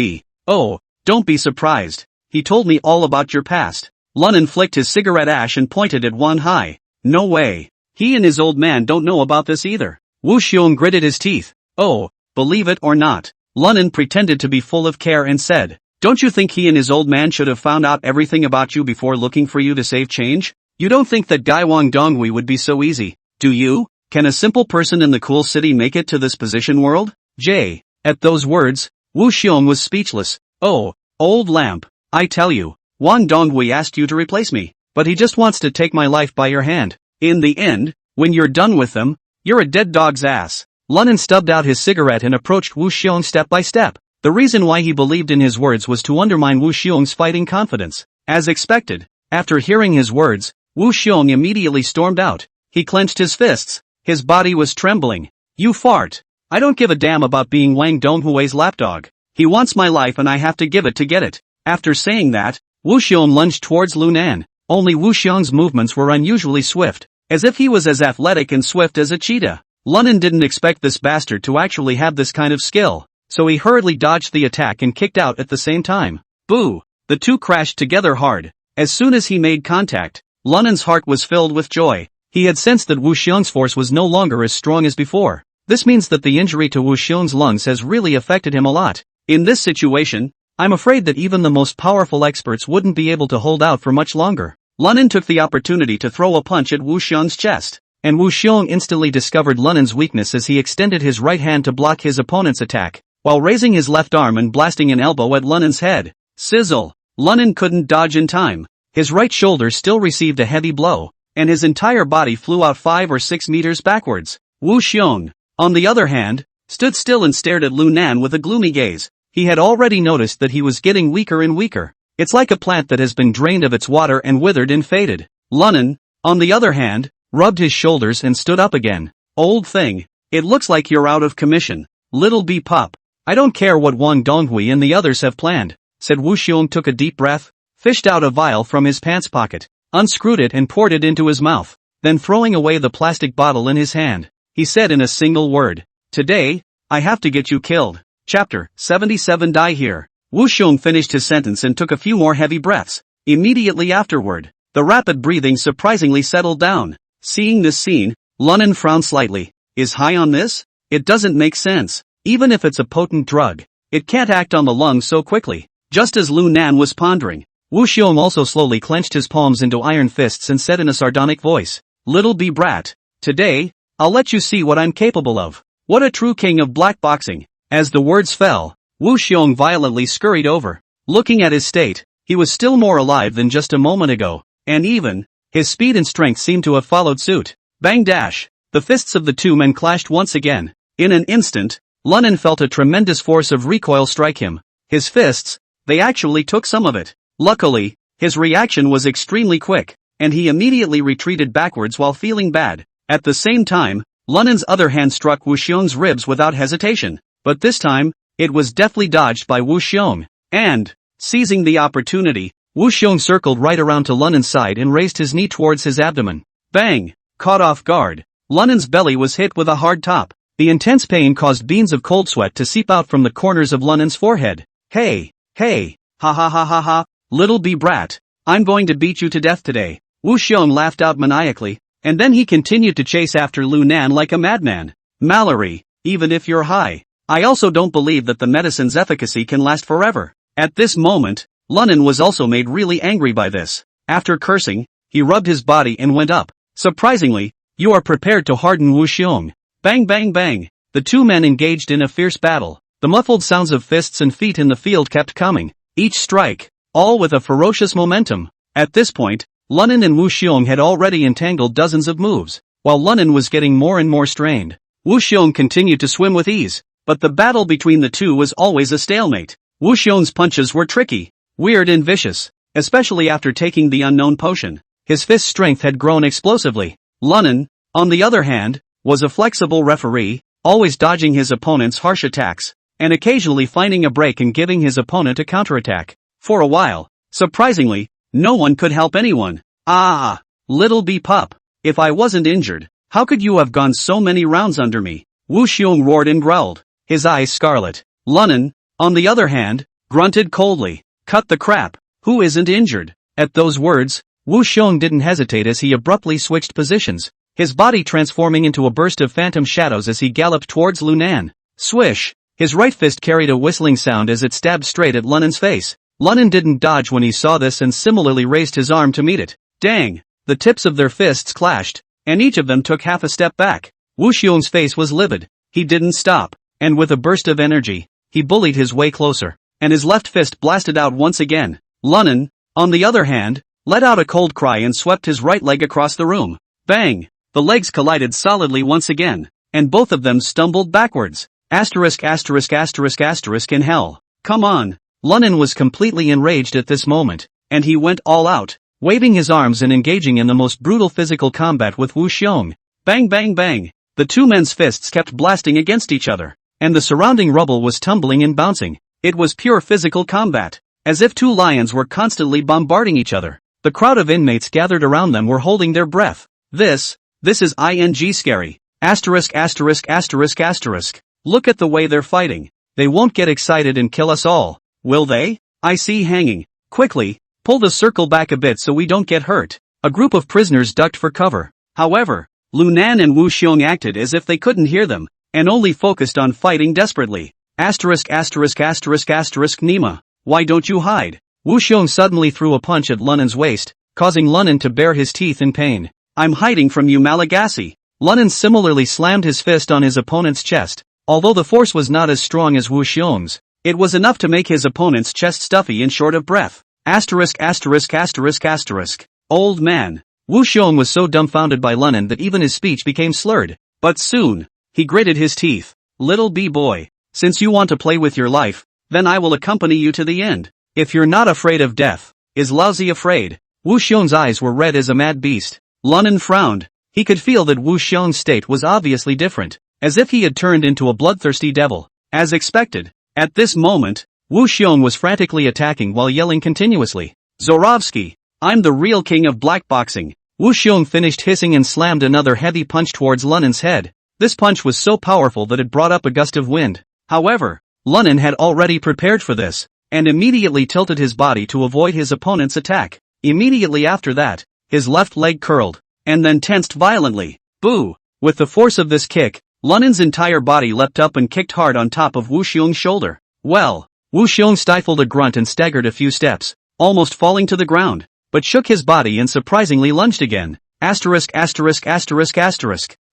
S1: Oh, don't be surprised. He told me all about your past. Lu Nan flicked his cigarette ash and pointed at Wan Hai. No way. He and his old man don't know about this either. Wu Xiong gritted his teeth. Oh, believe it or not. Lunan pretended to be full of care and said, don't you think he and his old man should have found out everything about you before looking for you to save change? You don't think that Gai Wang Donghui would be so easy, do you? Can a simple person in the cool city make it to this position world? J. At those words, Wu Xiong was speechless. Oh, old lamp, I tell you, Wang Donghui asked you to replace me, but he just wants to take my life by your hand. In the end, when you're done with them, you're a dead dog's ass. Lunan stubbed out his cigarette and approached Wu Xiong step by step. The reason why he believed in his words was to undermine Wu Xiong's fighting confidence. As expected, after hearing his words, Wu Xiong immediately stormed out. He clenched his fists. His body was trembling. You fart. I don't give a damn about being Wang Donghui's lapdog. He wants my life and I have to give it to get it. After saying that, Wu Xiong lunged towards Lunan. Only Wu Xiong's movements were unusually swift, as if he was as athletic and swift as a cheetah. Lunan didn't expect this bastard to actually have this kind of skill, so he hurriedly dodged the attack and kicked out at the same time. Boo! The two crashed together hard. As soon as he made contact, Lunan's heart was filled with joy. He had sensed that Wu Xiong's force was no longer as strong as before. This means that the injury to Wu Xiong's lungs has really affected him a lot. In this situation, I'm afraid that even the most powerful experts wouldn't be able to hold out for much longer. Lunan took the opportunity to throw a punch at Wu Xiong's chest, and Wu Xiong instantly discovered Lunan's weakness as he extended his right hand to block his opponent's attack, while raising his left arm and blasting an elbow at Lunan's head. Sizzle! Lunan couldn't dodge in time. His right shoulder still received a heavy blow, and his entire body flew out 5 or 6 meters backwards. Wu Xiong, on the other hand, stood still and stared at Lunan with a gloomy gaze. He had already noticed that he was getting weaker and weaker. It's like a plant that has been drained of its water and withered and faded. Lunan, on the other hand, rubbed his shoulders and stood up again. Old thing, it looks like you're out of commission. Little B pup. I don't care what Wang Donghui and the others have planned, said Wu Xiong. Took a deep breath, fished out a vial from his pants pocket, unscrewed it and poured it into his mouth. Then throwing away the plastic bottle in his hand, he said in a single word, today, I have to get you killed. Chapter 77. Die here. Wu Xiong finished his sentence and took a few more heavy breaths. Immediately afterward, the rapid breathing surprisingly settled down. Seeing this scene, Lunan frowned slightly. Is high on this? It doesn't make sense. Even if it's a potent drug, it can't act on the lungs so quickly. Just as Lunan was pondering, Wu Xiong also slowly clenched his palms into iron fists and said in a sardonic voice, little B brat, today, I'll let you see what I'm capable of. What a true king of black boxing. As the words fell, Wu Xiong violently scurried over. Looking at his state, he was still more alive than just a moment ago, and even, his speed and strength seemed to have followed suit. Bang dash! The fists of the two men clashed once again. In an instant, Lunan felt a tremendous force of recoil strike him. His fists, they actually took some of it. Luckily, his reaction was extremely quick, and he immediately retreated backwards while feeling bad. At the same time, Lunan's other hand struck Wu Xiong's ribs without hesitation, but this time, it was deftly dodged by Wu Xiong, and, seizing the opportunity, Wu Xiong circled right around to Lunan's side and raised his knee towards his abdomen. Bang! Caught off guard, Lunan's belly was hit with a hard top. The intense pain caused beads of cold sweat to seep out from the corners of Lunan's forehead. Hey! Hey! Ha ha ha ha ha! Little B brat! I'm going to beat you to death today. Wu Xiong laughed out maniacally, and then he continued to chase after Lunan like a madman. Mallory, even if you're high, I also don't believe that the medicine's efficacy can last forever. At this moment, Lunan was also made really angry by this. After cursing, he rubbed his body and went up. Surprisingly, you are prepared to harden Wu Xiong. Bang bang bang! The two men engaged in a fierce battle. The muffled sounds of fists and feet in the field kept coming, each strike, all with a ferocious momentum. At this point, Lunan and Wu Xiong had already entangled dozens of moves, while Lunan was getting more and more strained. Wu Xiong continued to swim with ease, but the battle between the two was always a stalemate. Wu Xiong's punches were tricky, weird and vicious, especially after taking the unknown potion. His fist strength had grown explosively. Lunan, on the other hand, was a flexible referee, always dodging his opponent's harsh attacks, and occasionally finding a break and giving his opponent a counterattack. For a while, surprisingly, no one could help anyone. Ah, little B pup, if I wasn't injured, how could you have gone so many rounds under me? Wu Xiong roared and growled, his eyes scarlet. Lunan, on the other hand, grunted coldly, cut the crap, who isn't injured? At those words, Wu Xiong didn't hesitate as he abruptly switched positions. his body transforming into a burst of phantom shadows as he galloped towards Lunan. Swish! His right fist carried a whistling sound as it stabbed straight at Lunan's face. Lunan didn't dodge when he saw this and similarly raised his arm to meet it. Dang! The tips of their fists clashed, and each of them took half a step back. Wu Xiong's face was livid. He didn't stop, and with a burst of energy, he bullied his way closer, and his left fist blasted out once again. Lunan, on the other hand, let out a cold cry and swept his right leg across the room. Bang! The legs collided solidly once again, and both of them stumbled backwards. In hell. Come on! Lunan was completely enraged at this moment, and he went all out, waving his arms and engaging in the most brutal physical combat with Wu Xiong. Bang bang bang! The two men's fists kept blasting against each other, and the surrounding rubble was tumbling and bouncing. It was pure physical combat, as if two lions were constantly bombarding each other. The crowd of inmates gathered around them were holding their breath. This is scary. Look at the way they're fighting. They won't get excited and kill us all, will they? I see hanging. Quickly, pull the circle back a bit so we don't get hurt. A group of prisoners ducked for cover. However, Lunan and Wu Xiong acted as if they couldn't hear them, and only focused on fighting desperately. Nima, why don't you hide? Wu Xiong suddenly threw a punch at Lunan's waist, causing Lunan to bare his teeth in pain. I'm hiding from you, Malagasy. Lunan similarly slammed his fist on his opponent's chest. Although the force was not as strong as Wu Xiong's, it was enough to make his opponent's chest stuffy and short of breath. Old man. Wu Xiong was so dumbfounded by Lunan that even his speech became slurred. But soon, he gritted his teeth. Little b-boy, since you want to play with your life, then I will accompany you to the end. If you're not afraid of death, is lousy afraid? Wu Xiong's eyes were red as a mad beast. Lunan frowned. He could feel that Wu Xiong's state was obviously different, as if he had turned into a bloodthirsty devil. As expected, at this moment, Wu Xiong was frantically attacking while yelling continuously. Zorovsky, I'm the real king of black boxing. Wu Xiong finished hissing and slammed another heavy punch towards Lunan's head. This punch was so powerful that it brought up a gust of wind. However, Lunan had already prepared for this, and immediately tilted his body to avoid his opponent's attack. Immediately after that, his left leg curled, and then tensed violently. Boo! With the force of this kick, Lunan's entire body leapt up and kicked hard on top of Wu Xiong's shoulder. Well, Wu Xiong stifled a grunt and staggered a few steps, almost falling to the ground, but shook his body and surprisingly lunged again.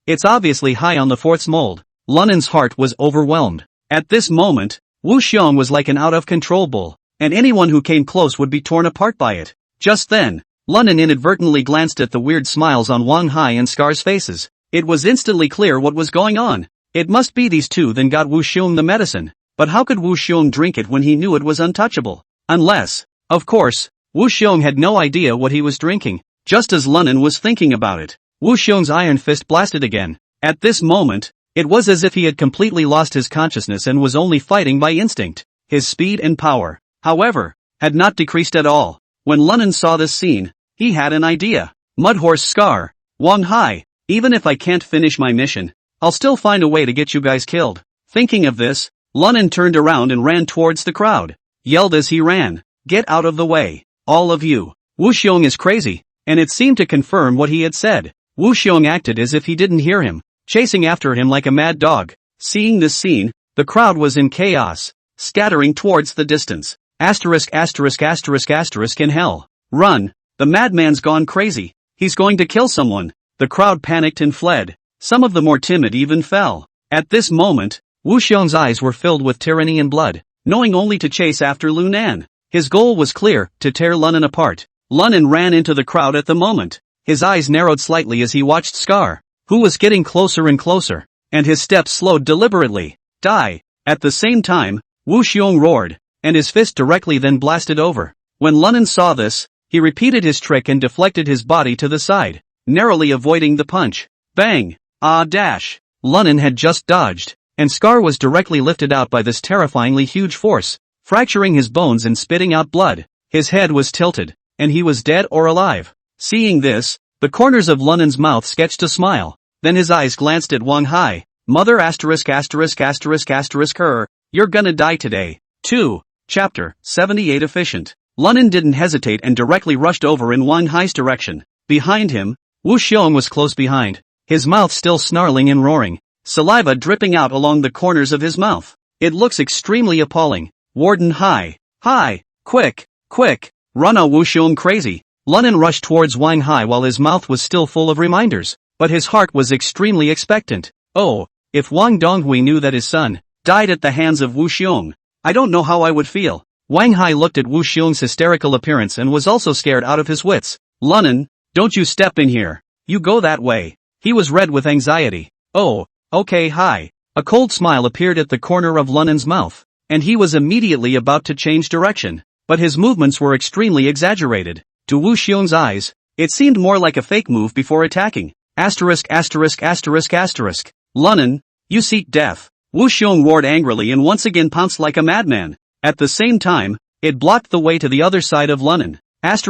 S1: It's obviously high on the force mold. Lunan's heart was overwhelmed. At this moment, Wu Xiong was like an out-of-control bull, and anyone who came close would be torn apart by it. Just then, Lunan inadvertently glanced at the weird smiles on Wang Hai and Scar's faces. It was instantly clear what was going on. It must be these two then got Wu Xiong the medicine. But how could Wu Xiong drink it when he knew it was untouchable? Unless, of course, Wu Xiong had no idea what he was drinking. Just as Lunan was thinking about it, Wu Xiong's iron fist blasted again. At this moment, it was as if he had completely lost his consciousness and was only fighting by instinct. His speed and power, however, had not decreased at all. When Lunan saw this scene, he had an idea. Mudhorse Scar, Wang Hai, even if I can't finish my mission, I'll still find a way to get you guys killed. Thinking of this, Lunan turned around and ran towards the crowd. Yelled as he ran, get out of the way, all of you. Wu Xiong is crazy, and it seemed to confirm what he had said. Wu Xiong acted as if he didn't hear him, chasing after him like a mad dog. Seeing this scene, the crowd was in chaos, scattering towards the distance. In hell. Run, the madman's gone crazy, he's going to kill someone. The crowd panicked and fled. Some of the more timid even fell. At this moment, Wu Xiong's eyes were filled with tyranny and blood, knowing only to chase after Lunan. His goal was clear, to tear Lunan apart. Lunan ran into the crowd at the moment. His eyes narrowed slightly as he watched Scar, who was getting closer and closer, and his steps slowed deliberately. Die! At the same time, Wu Xiong roared, and his fist directly then blasted over. When Lunan saw this, he repeated his trick and deflected his body to the side, narrowly avoiding the punch. Bang! Lunan had just dodged, and Scar was directly lifted out by this terrifyingly huge force, fracturing his bones and spitting out blood. His head was tilted, and he was dead or alive. Seeing this, the corners of Lunan's mouth sketched a smile, then his eyes glanced at Wang Hai. Mother her, you're gonna die today. 2. Chapter 78 Efficient. Lunan didn't hesitate and directly rushed over in Wang Hai's direction. Behind him, Wu Xiong was close behind, his mouth still snarling and roaring, saliva dripping out along the corners of his mouth. It looks extremely appalling. Warden Hai. Hi, quick, run Wu Xiong crazy. Lunan rushed towards Wang Hai while his mouth was still full of reminders, but his heart was extremely expectant. Oh, if Wang Donghui knew that his son died at the hands of Wu Xiong, I don't know how I would feel. Wang Hai looked at Wu Xiong's hysterical appearance and was also scared out of his wits. Lunan, don't you step in here. You go that way. He was red with anxiety. Oh, okay Hai. A cold smile appeared at the corner of Lunan's mouth, and he was immediately about to change direction, but his movements were extremely exaggerated. To Wu Xiong's eyes, it seemed more like a fake move before attacking. Lunan, you seek death. Wu Xiong roared angrily and once again pounced like a madman. At the same time, it blocked the way to the other side of Lunan. Help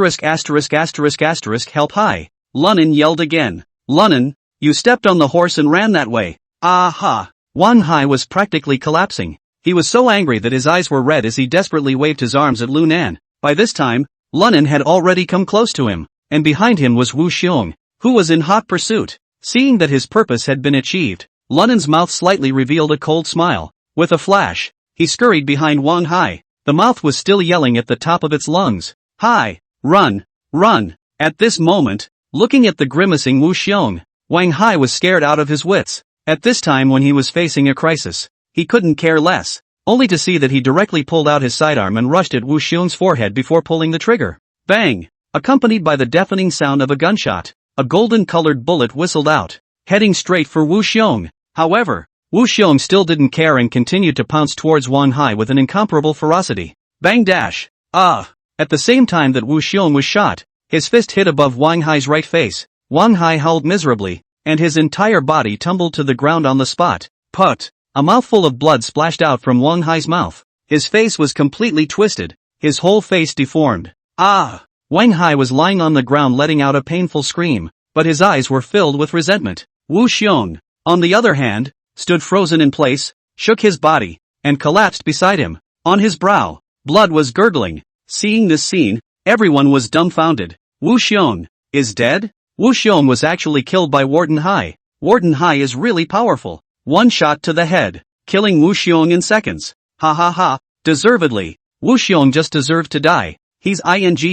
S1: Hai. Lunan yelled again. Lunan, you stepped on the horse and ran that way. Aha! Wang Hai was practically collapsing. He was so angry that his eyes were red as he desperately waved his arms at Lunan. By this time, Lunan had already come close to him, and behind him was Wu Xiong, who was in hot pursuit. Seeing that his purpose had been achieved, Lunan's mouth slightly revealed a cold smile. With a flash, he scurried behind Wang Hai. The mouth was still yelling at the top of its lungs. Hai, run, run. At this moment, looking at the grimacing Wu Xiong, Wang Hai was scared out of his wits. At this time when he was facing a crisis, he couldn't care less, only to see that he directly pulled out his sidearm and rushed at Wu Xiong's forehead before pulling the trigger. Bang! Accompanied by the deafening sound of a gunshot, a golden-colored bullet whistled out, heading straight for Wu Xiong. However, Wu Xiong still didn't care and continued to pounce towards Wang Hai with an incomparable ferocity. Bang dash! Ah! At the same time that Wu Xiong was shot, his fist hit above Wang Hai's right face. Wang Hai howled miserably, and his entire body tumbled to the ground on the spot. Put! A mouthful of blood splashed out from Wang Hai's mouth. His face was completely twisted, his whole face deformed. Ah! Wang Hai was lying on the ground letting out a painful scream, but his eyes were filled with resentment. Wu Xiong, on the other hand, stood frozen in place, shook his body, and collapsed beside him. On his brow, blood was gurgling. Seeing this scene, everyone was dumbfounded. Wu Xiong is dead? Wu Xiong was actually killed by Warden Hai. Warden Hai is really powerful. One shot to the head, killing Wu Xiong in seconds. Ha ha ha, deservedly. Wu Xiong just deserved to die. He's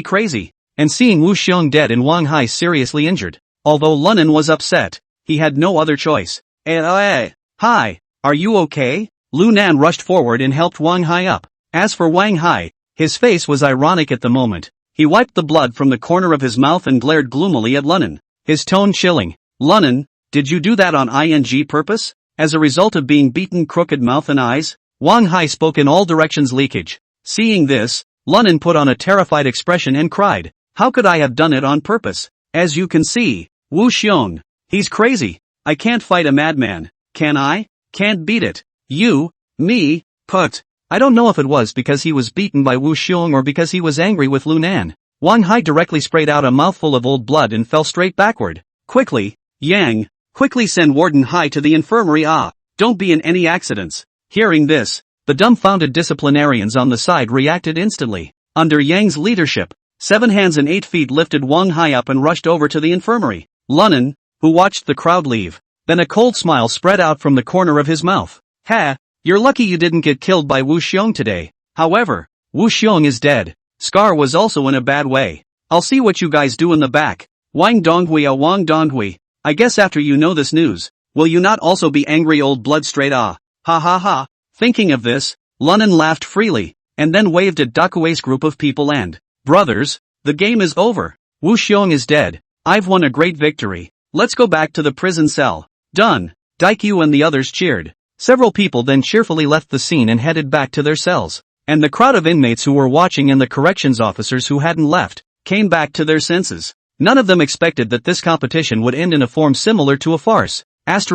S1: crazy. And seeing Wu Xiong dead and Wang Hai seriously injured, although Lunan was upset, he had no other choice. Hai, are you okay? Lunan rushed forward and helped Wang Hai up. As for Wang Hai, his face was ironic at the moment. He wiped the blood from the corner of his mouth and glared gloomily at Lunan, his tone chilling. Lunan, did you do that on purpose? As a result of being beaten crooked mouth and eyes? Wang Hai spoke in all directions leakage. Seeing this, Lunan put on a terrified expression and cried, how could I have done it on purpose? As you can see, Wu Xiong, he's crazy. I can't fight a madman, can I? Can't beat it. You, me, put. I don't know if it was because he was beaten by Wu Xiong or because he was angry with Lunan. Wang Hai directly sprayed out a mouthful of old blood and fell straight backward. Quickly, Yang, quickly send Warden Hai to the infirmary. Don't be in any accidents. Hearing this, the dumbfounded disciplinarians on the side reacted instantly. Under Yang's leadership, 7 hands and 8 feet lifted Wang Hai up and rushed over to the infirmary. Lunan, who watched the crowd leave, then a cold smile spread out from the corner of his mouth. Ha! You're lucky you didn't get killed by Wu Xiong today. However, Wu Xiong is dead. Scar was also in a bad way. I'll see what you guys do in the back. Wang Donghui. I guess after you know this news, will you not also be angry old blood straight? Ha ha ha. Thinking of this, Lunan laughed freely, and then waved at Dakue's group of people and, brothers, the game is over. Wu Xiong is dead. I've won a great victory. Let's go back to the prison cell. Done. Daikyu and the others cheered. Several people then cheerfully left the scene and headed back to their cells, and the crowd of inmates who were watching and the corrections officers who hadn't left, came back to their senses. None of them expected that this competition would end in a form similar to a farce. It's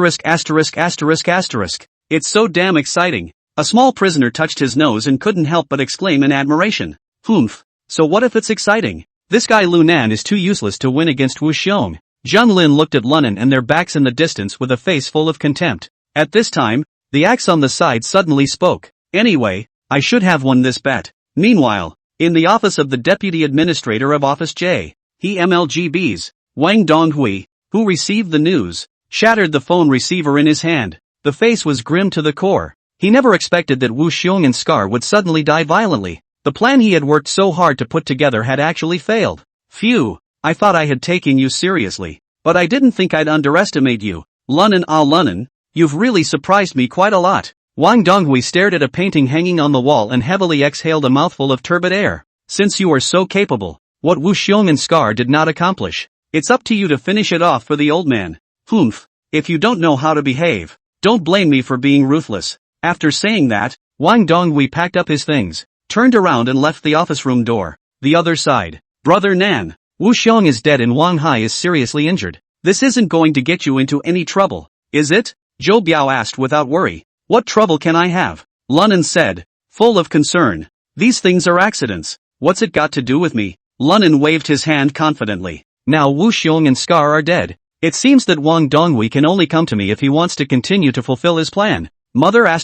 S1: so damn exciting. A small prisoner touched his nose and couldn't help but exclaim in admiration. Humph. So what if it's exciting? This guy Lunan is too useless to win against Wu Xiong. Zhang Lin looked at Lunan and their backs in the distance with a face full of contempt. At this time, the axe on the side suddenly spoke. Anyway, I should have won this bet. Meanwhile, in the office of the Deputy Administrator of Office J, he MLGBs, Wang Donghui, who received the news, shattered the phone receiver in his hand. The face was grim to the core. He never expected that Wu Xiong and Scar would suddenly die violently. The plan he had worked so hard to put together had actually failed. Phew, I thought I had taken you seriously. But I didn't think I'd underestimate you. Lunan Lunan, you've really surprised me quite a lot. Wang Donghui stared at a painting hanging on the wall and heavily exhaled a mouthful of turbid air. Since you are so capable, what Wu Xiong and Scar did not accomplish, it's up to you to finish it off for the old man. Humph, if you don't know how to behave, don't blame me for being ruthless. After saying that, Wang Donghui packed up his things, turned around and left the office room door. The other side. Brother Nan, Wu Xiong is dead and Wang Hai is seriously injured. This isn't going to get you into any trouble, is it? Zhou Biao asked without worry. What trouble can I have? Lunan said, full of concern. These things are accidents. What's it got to do with me? Lunan waved his hand confidently. Now Wu Xiong and Scar are dead. It seems that Wang Donghui can only come to me if he wants to continue to fulfill his plan. Mother ********.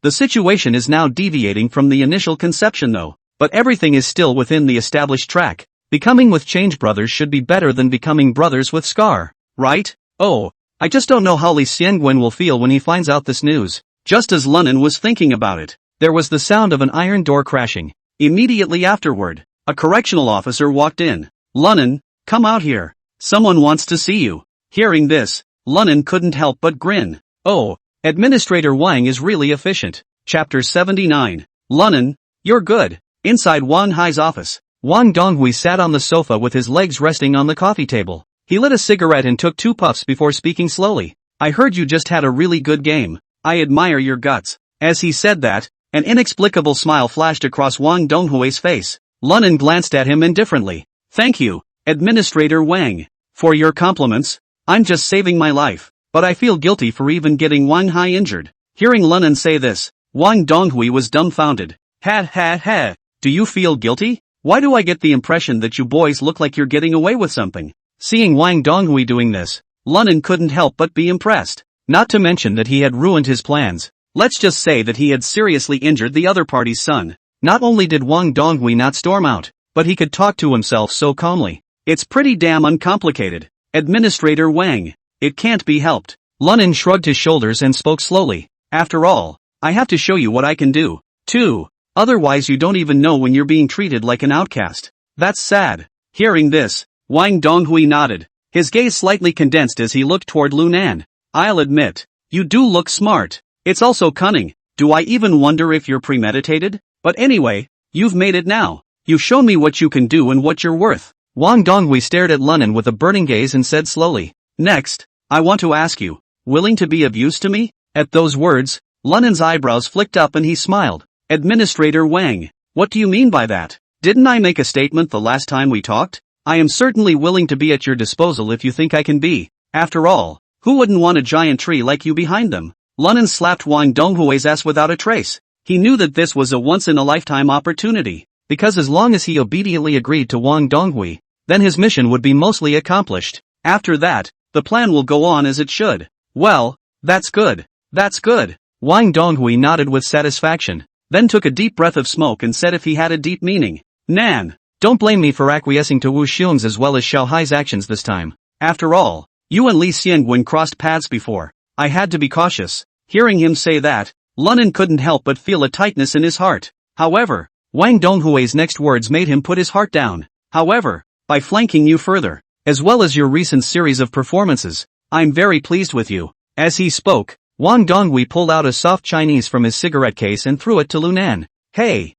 S1: The situation is now deviating from the initial conception though, but everything is still within the established track. Becoming with Change brothers should be better than becoming brothers with Scar, right? Oh, I just don't know how Li Xiangwen will feel when he finds out this news. Just as Lunan was thinking about it, there was the sound of an iron door crashing. Immediately afterward, a correctional officer walked in. Lunan, come out here. Someone wants to see you. Hearing this, Lunan couldn't help but grin. Oh, Administrator Wang is really efficient. Chapter 79. Lunan, you're good. Inside Wang Hai's office, Wang Donghui sat on the sofa with his legs resting on the coffee table. He lit a cigarette and took 2 puffs before speaking slowly. I heard you just had a really good game. I admire your guts. As he said that, an inexplicable smile flashed across Wang Donghui's face. Lunan glanced at him indifferently. Thank you, Administrator Wang, for your compliments. I'm just saving my life, but I feel guilty for even getting Wang Hai injured. Hearing Lunan say this, Wang Donghui was dumbfounded. Ha. Do you feel guilty? Why do I get the impression that you boys look like you're getting away with something? Seeing Wang Donghui doing this, Lunan couldn't help but be impressed. Not to mention that he had ruined his plans. Let's just say that he had seriously injured the other party's son. Not only did Wang Donghui not storm out, but he could talk to himself so calmly. It's pretty damn uncomplicated. Administrator Wang, it can't be helped. Lunan shrugged his shoulders and spoke slowly. After all, I have to show you what I can do, too. Otherwise you don't even know when you're being treated like an outcast. That's sad. Hearing this, Wang Donghui nodded. His gaze slightly condensed as he looked toward Lunan. I'll admit, you do look smart. It's also cunning. Do I even wonder if you're premeditated? But anyway, you've made it now. You've shown me what you can do and what you're worth. Wang Donghui stared at Lunan with a burning gaze and said slowly. Next, I want to ask you, willing to be of use to me? At those words, Lunan's eyebrows flicked up and he smiled. Administrator Wang, what do you mean by that? Didn't I make a statement the last time we talked? I am certainly willing to be at your disposal if you think I can be. After all, who wouldn't want a giant tree like you behind them? Lunan slapped Wang Donghui's ass without a trace. He knew that this was a once-in-a-lifetime opportunity, because as long as he obediently agreed to Wang Donghui, then his mission would be mostly accomplished. After that, the plan will go on as it should. Well, that's good. That's good. Wang Donghui nodded with satisfaction, then took a deep breath of smoke and said if he had a deep meaning. Nan, don't blame me for acquiescing to Wu Xiong's as well as Xiao Hai's actions this time. After all, you and Li Xiangwen crossed paths before. I had to be cautious. Hearing him say that, Lunan couldn't help but feel a tightness in his heart. However, Wang Donghui's next words made him put his heart down. However, by flanking you further, as well as your recent series of performances, I'm very pleased with you. As he spoke, Wang Donghui pulled out a soft Chinese from his cigarette case and threw it to Lunan. Hey,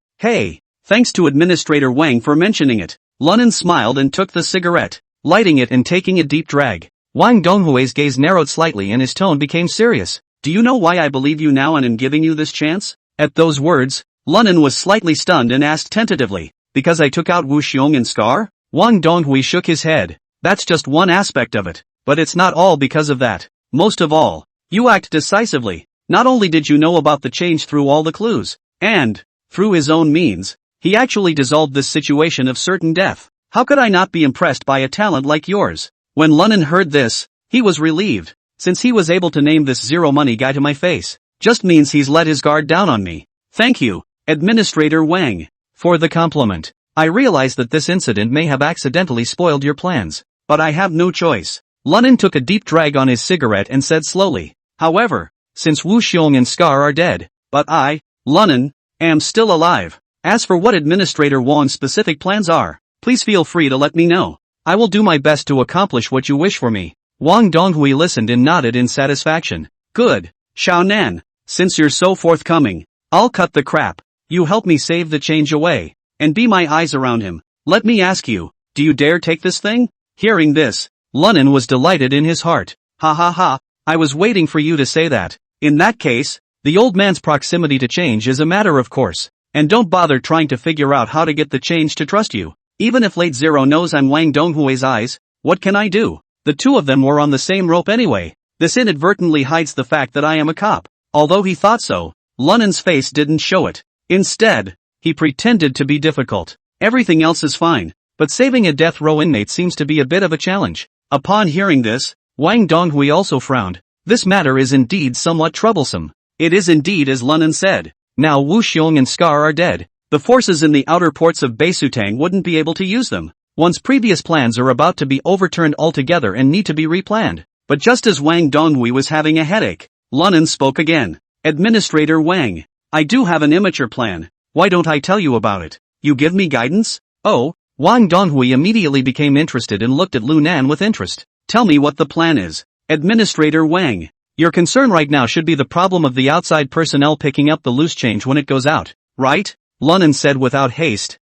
S1: thanks to Administrator Wang for mentioning it. Lunan smiled and took the cigarette, lighting it and taking a deep drag. Wang Donghui's gaze narrowed slightly and his tone became serious. Do you know why I believe you now and am giving you this chance? At those words, Lunan was slightly stunned and asked tentatively, because I took out Wu Xiong and Scar? Wang Donghui shook his head. That's just one aspect of it, but it's not all because of that. Most of all, you act decisively. Not only did you know about the change through all the clues, and, through his own means, he actually dissolved this situation of certain death. How could I not be impressed by a talent like yours? When Lunan heard this, he was relieved, since he was able to name this zero-money guy to my face. Just means he's let his guard down on me. Thank you, Administrator Wang, for the compliment. I realize that this incident may have accidentally spoiled your plans, but I have no choice. Lunan took a deep drag on his cigarette and said slowly, however, since Wu Xiong and Scar are dead, but I, Lunan, am still alive. As for what Administrator Wang's specific plans are, please feel free to let me know. I will do my best to accomplish what you wish for me. Wang Donghui listened and nodded in satisfaction. Good, Xiao Nan, since you're so forthcoming, I'll cut the crap. You help me save the change away, and be my eyes around him. Let me ask you, do you dare take this thing? Hearing this, Lunan was delighted in his heart. Ha ha ha, I was waiting for you to say that. In that case, the old man's proximity to change is a matter of course, and don't bother trying to figure out how to get the change to trust you. Even if Late Zero knows I'm Wang Donghui's eyes, what can I do? The two of them were on the same rope anyway. This inadvertently hides the fact that I am a cop. Although he thought so, Lunan's face didn't show it. Instead, he pretended to be difficult. Everything else is fine, but saving a death row inmate seems to be a bit of a challenge. Upon hearing this, Wang Donghui also frowned. This matter is indeed somewhat troublesome. It is indeed as Lunan said. Now Wu Xiong and Scar are dead. The forces in the outer ports of Beisutang wouldn't be able to use them. One's previous plans are about to be overturned altogether and need to be replanned. But just as Wang Donghui was having a headache, Lunan spoke again. Administrator Wang, I do have an immature plan. Why don't I tell you about it? You give me guidance? Oh, Wang Donghui immediately became interested and looked at Lunan with interest. Tell me what the plan is. Administrator Wang, your concern right now should be the problem of the outside personnel picking up the loose change when it goes out, right? Lunan said without haste.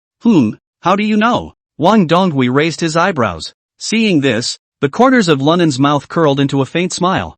S1: How do you know? Wang Donghui raised his eyebrows. Seeing this, the corners of Lunan's mouth curled into a faint smile.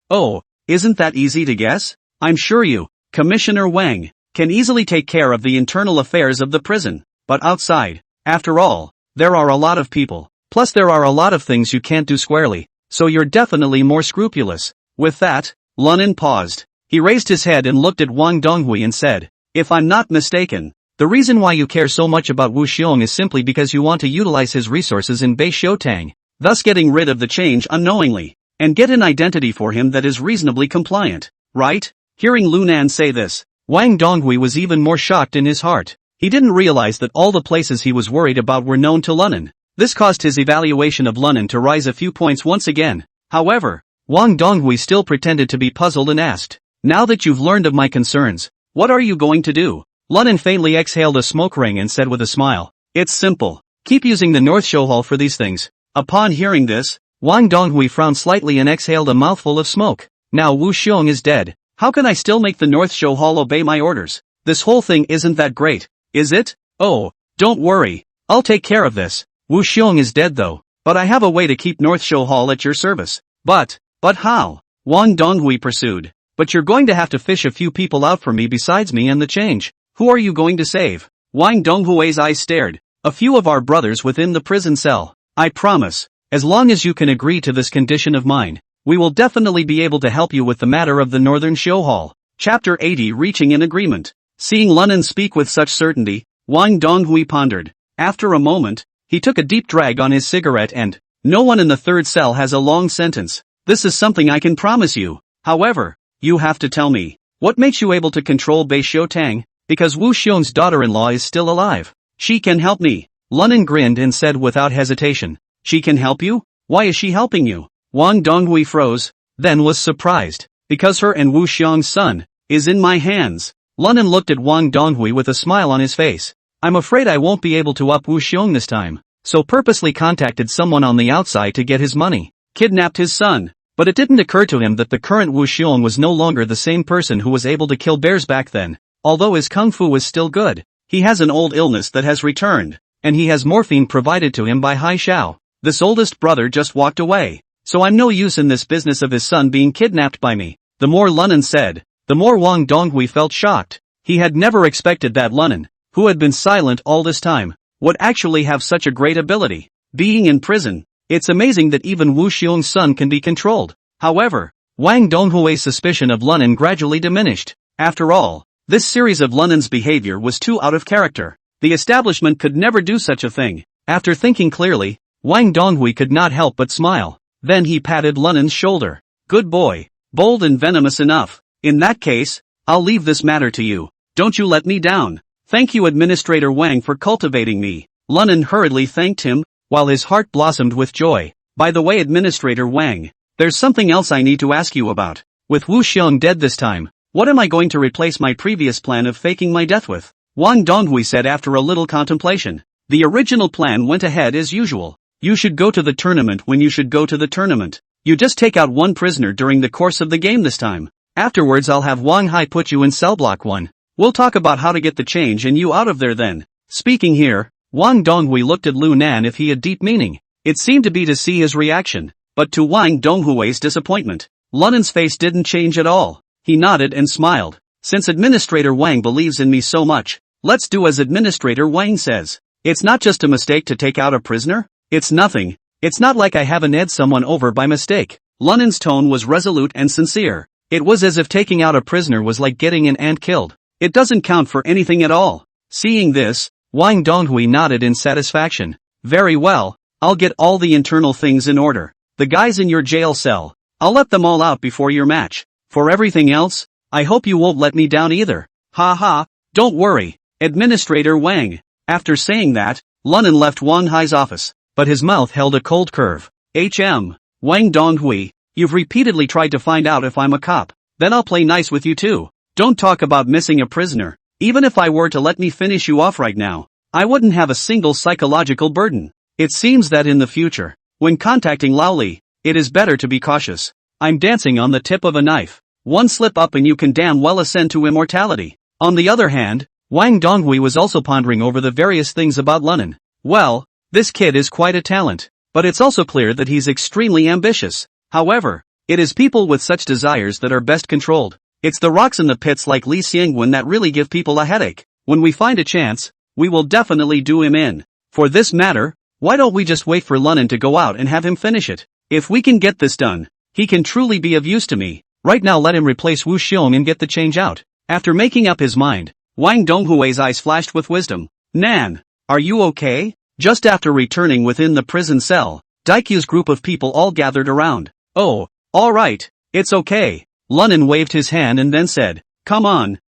S1: Oh, isn't that easy to guess? I'm sure you, Commissioner Wang, can easily take care of the internal affairs of the prison. But outside, after all, there are a lot of people. Plus there are a lot of things you can't do squarely, so you're definitely more scrupulous. With that, Lunan paused. He raised his head and looked at Wang Donghui and said, if I'm not mistaken, the reason why you care so much about Wu Xiong is simply because you want to utilize his resources in Beishotang, thus getting rid of the change unknowingly, and get an identity for him that is reasonably compliant, right? Hearing Lunan say this, Wang Donghui was even more shocked in his heart. He didn't realize that all the places he was worried about were known to Lunan. This caused his evaluation of Lunan to rise a few points once again. However, Wang Donghui still pretended to be puzzled and asked, now that you've learned of my concerns, what are you going to do? Lunan faintly exhaled a smoke ring and said with a smile, it's simple. Keep using the North Show Hall for these things. Upon hearing this, Wang Donghui frowned slightly and exhaled a mouthful of smoke. Now Wu Xiong is dead. How can I still make the North Show Hall obey my orders? This whole thing isn't that great, is it? Oh, don't worry. I'll take care of this. Wu Xiong is dead though, but I have a way to keep North Show Hall at your service. But how? Wang Donghui pursued. But you're going to have to fish a few people out for me besides me and the change. Who are you going to save? Wang Donghui's eyes stared. A few of our brothers within the prison cell. I promise, as long as you can agree to this condition of mine, we will definitely be able to help you with the matter of the Northern Show Hall. Chapter 80 Reaching an Agreement. Seeing Lunan speak with such certainty, Wang Donghui pondered. After a moment, he took a deep drag on his cigarette and, no one in the third cell has a long sentence. This is something I can promise you. However, you have to tell me, what makes you able to control Beishotang? Because Wu Xiong's daughter-in-law is still alive. She can help me. Lunan grinned and said without hesitation. She can help you? Why is she helping you? Wang Donghui froze, then was surprised. Because her and Wu Xiong's son is in my hands. Lunan looked at Wang Donghui with a smile on his face. I'm afraid I won't be able to up Wu Xiong this time. So purposely contacted someone on the outside to get his money. Kidnapped his son. But it didn't occur to him that the current Wu Xiong was no longer the same person who was able to kill bears back then. Although his kung fu was still good, he has an old illness that has returned, and he has morphine provided to him by Hai Xiao. This oldest brother just walked away, so I'm no use in this business of his son being kidnapped by me. The more Lunan said, the more Wang Donghui felt shocked. He had never expected that Lunan, who had been silent all this time, would actually have such a great ability. Being in prison, it's amazing that even Wu Xiong's son can be controlled. However, Wang Donghui's suspicion of Lunan gradually diminished. After all, this series of Lunan's behavior was too out of character. The establishment could never do such a thing. After thinking clearly, Wang Donghui could not help but smile. Then he patted Lunan's shoulder. Good boy, bold and venomous enough. In that case, I'll leave this matter to you. Don't you let me down. Thank you Administrator Wang for cultivating me. Lunan hurriedly thanked him, while his heart blossomed with joy. By the way, Administrator Wang, there's something else I need to ask you about. With Wu Xiong dead this time, what am I going to replace my previous plan of faking my death with? Wang Donghui said after a little contemplation. The original plan went ahead as usual. You should go to the tournament when you should go to the tournament. You just take out one prisoner during the course of the game this time. Afterwards I'll have Wang Hai put you in cell block 1. We'll talk about how to get the change and you out of there then. Speaking here, Wang Donghui looked at Lu Nan if he had deep meaning. It seemed to be to see his reaction. But to Wang Donghui's disappointment, Lunan's face didn't change at all. He nodded and smiled. Since Administrator Wang believes in me so much, let's do as Administrator Wang says. It's not just a mistake to take out a prisoner. It's nothing. It's not like I haven't edged someone over by mistake. Lunan's tone was resolute and sincere. It was as if taking out a prisoner was like getting an ant killed. It doesn't count for anything at all. Seeing this, Wang Donghui nodded in satisfaction. Very well, I'll get all the internal things in order. The guys in your jail cell, I'll let them all out before your match. For everything else, I hope you won't let me down either. Ha ha, don't worry, Administrator Wang. After saying that, Lunan left Wang Hai's office, but his mouth held a cold curve. Wang Donghui, you've repeatedly tried to find out if I'm a cop. Then I'll play nice with you too. Don't talk about missing a prisoner. Even if I were to let me finish you off right now, I wouldn't have a single psychological burden. It seems that in the future, when contacting Laoli, it is better to be cautious. I'm dancing on the tip of a knife. One slip up and you can damn well ascend to immortality. On the other hand, Wang Donghui was also pondering over the various things about Lunan. Well, this kid is quite a talent, but it's also clear that he's extremely ambitious. However, it is people with such desires that are best controlled. It's the rocks in the pits like Li Xiangwen that really give people a headache. When we find a chance, we will definitely do him in. For this matter, why don't we just wait for Lunan to go out and have him finish it? If we can get this done, he can truly be of use to me. Right now let him replace Wu Xiong and get the change out. After making up his mind, Wang Donghui's eyes flashed with wisdom. Nan, are you okay? Just after returning within the prison cell, Daikyu's group of people all gathered around. Oh, alright, it's okay. Lunan waved his hand and then said, come on,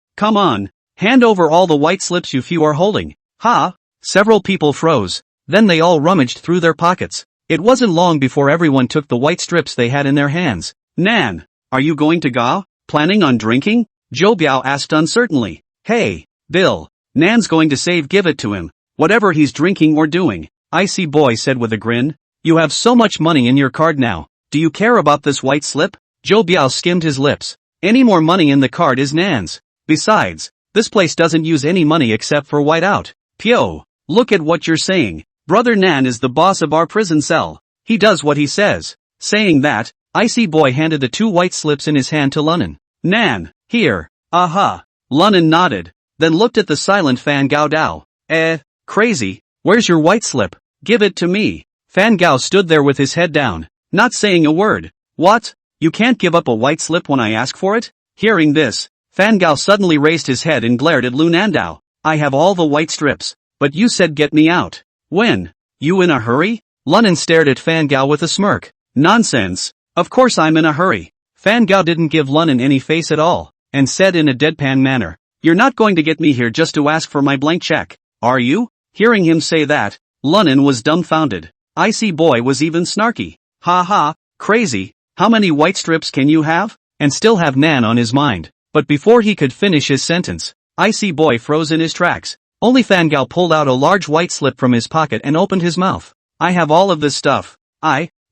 S1: hand over all the white slips you few are holding. Ha! Several people froze. Then they all rummaged through their pockets. It wasn't long before everyone took the white strips they had in their hands. Nan, are you going to go? Planning on drinking? Zhou Biao asked uncertainly. Hey, Bill, Nan's going to save, give it to him. Whatever he's drinking or doing. Icy boy said with a grin. You have so much money in your card now. Do you care about this white slip? Zhou Biao skimmed his lips. Any more money in the card is Nan's. Besides, this place doesn't use any money except for whiteout. Pyo, look at what you're saying. Brother Nan is the boss of our prison cell. He does what he says. Saying that, Icy boy handed the 2 white slips in his hand to Lunan. Nan, here. Aha. Lunan nodded, then looked at the silent Fan Gao Dao. Crazy, where's your white slip? Give it to me. Fan Gao stood there with his head down, not saying a word. What? You can't give up a white slip when I ask for it? Hearing this, Fan Gao suddenly raised his head and glared at Lu Nandao. I have all the white strips, but you said get me out. When? You in a hurry? Lunan stared at Fan Gao with a smirk. Nonsense. Of course I'm in a hurry. Fan Gao didn't give Lunan any face at all, and said in a deadpan manner, you're not going to get me here just to ask for my blank check, are you? Hearing him say that, Lunan was dumbfounded. Icy boy was even snarky. Ha ha, crazy, how many white strips can you have? And still have Nan on his mind. But before he could finish his sentence, Icy boy froze in his tracks. Only Fan Gao pulled out a large white slip from his pocket and opened his mouth. I have all of this stuff.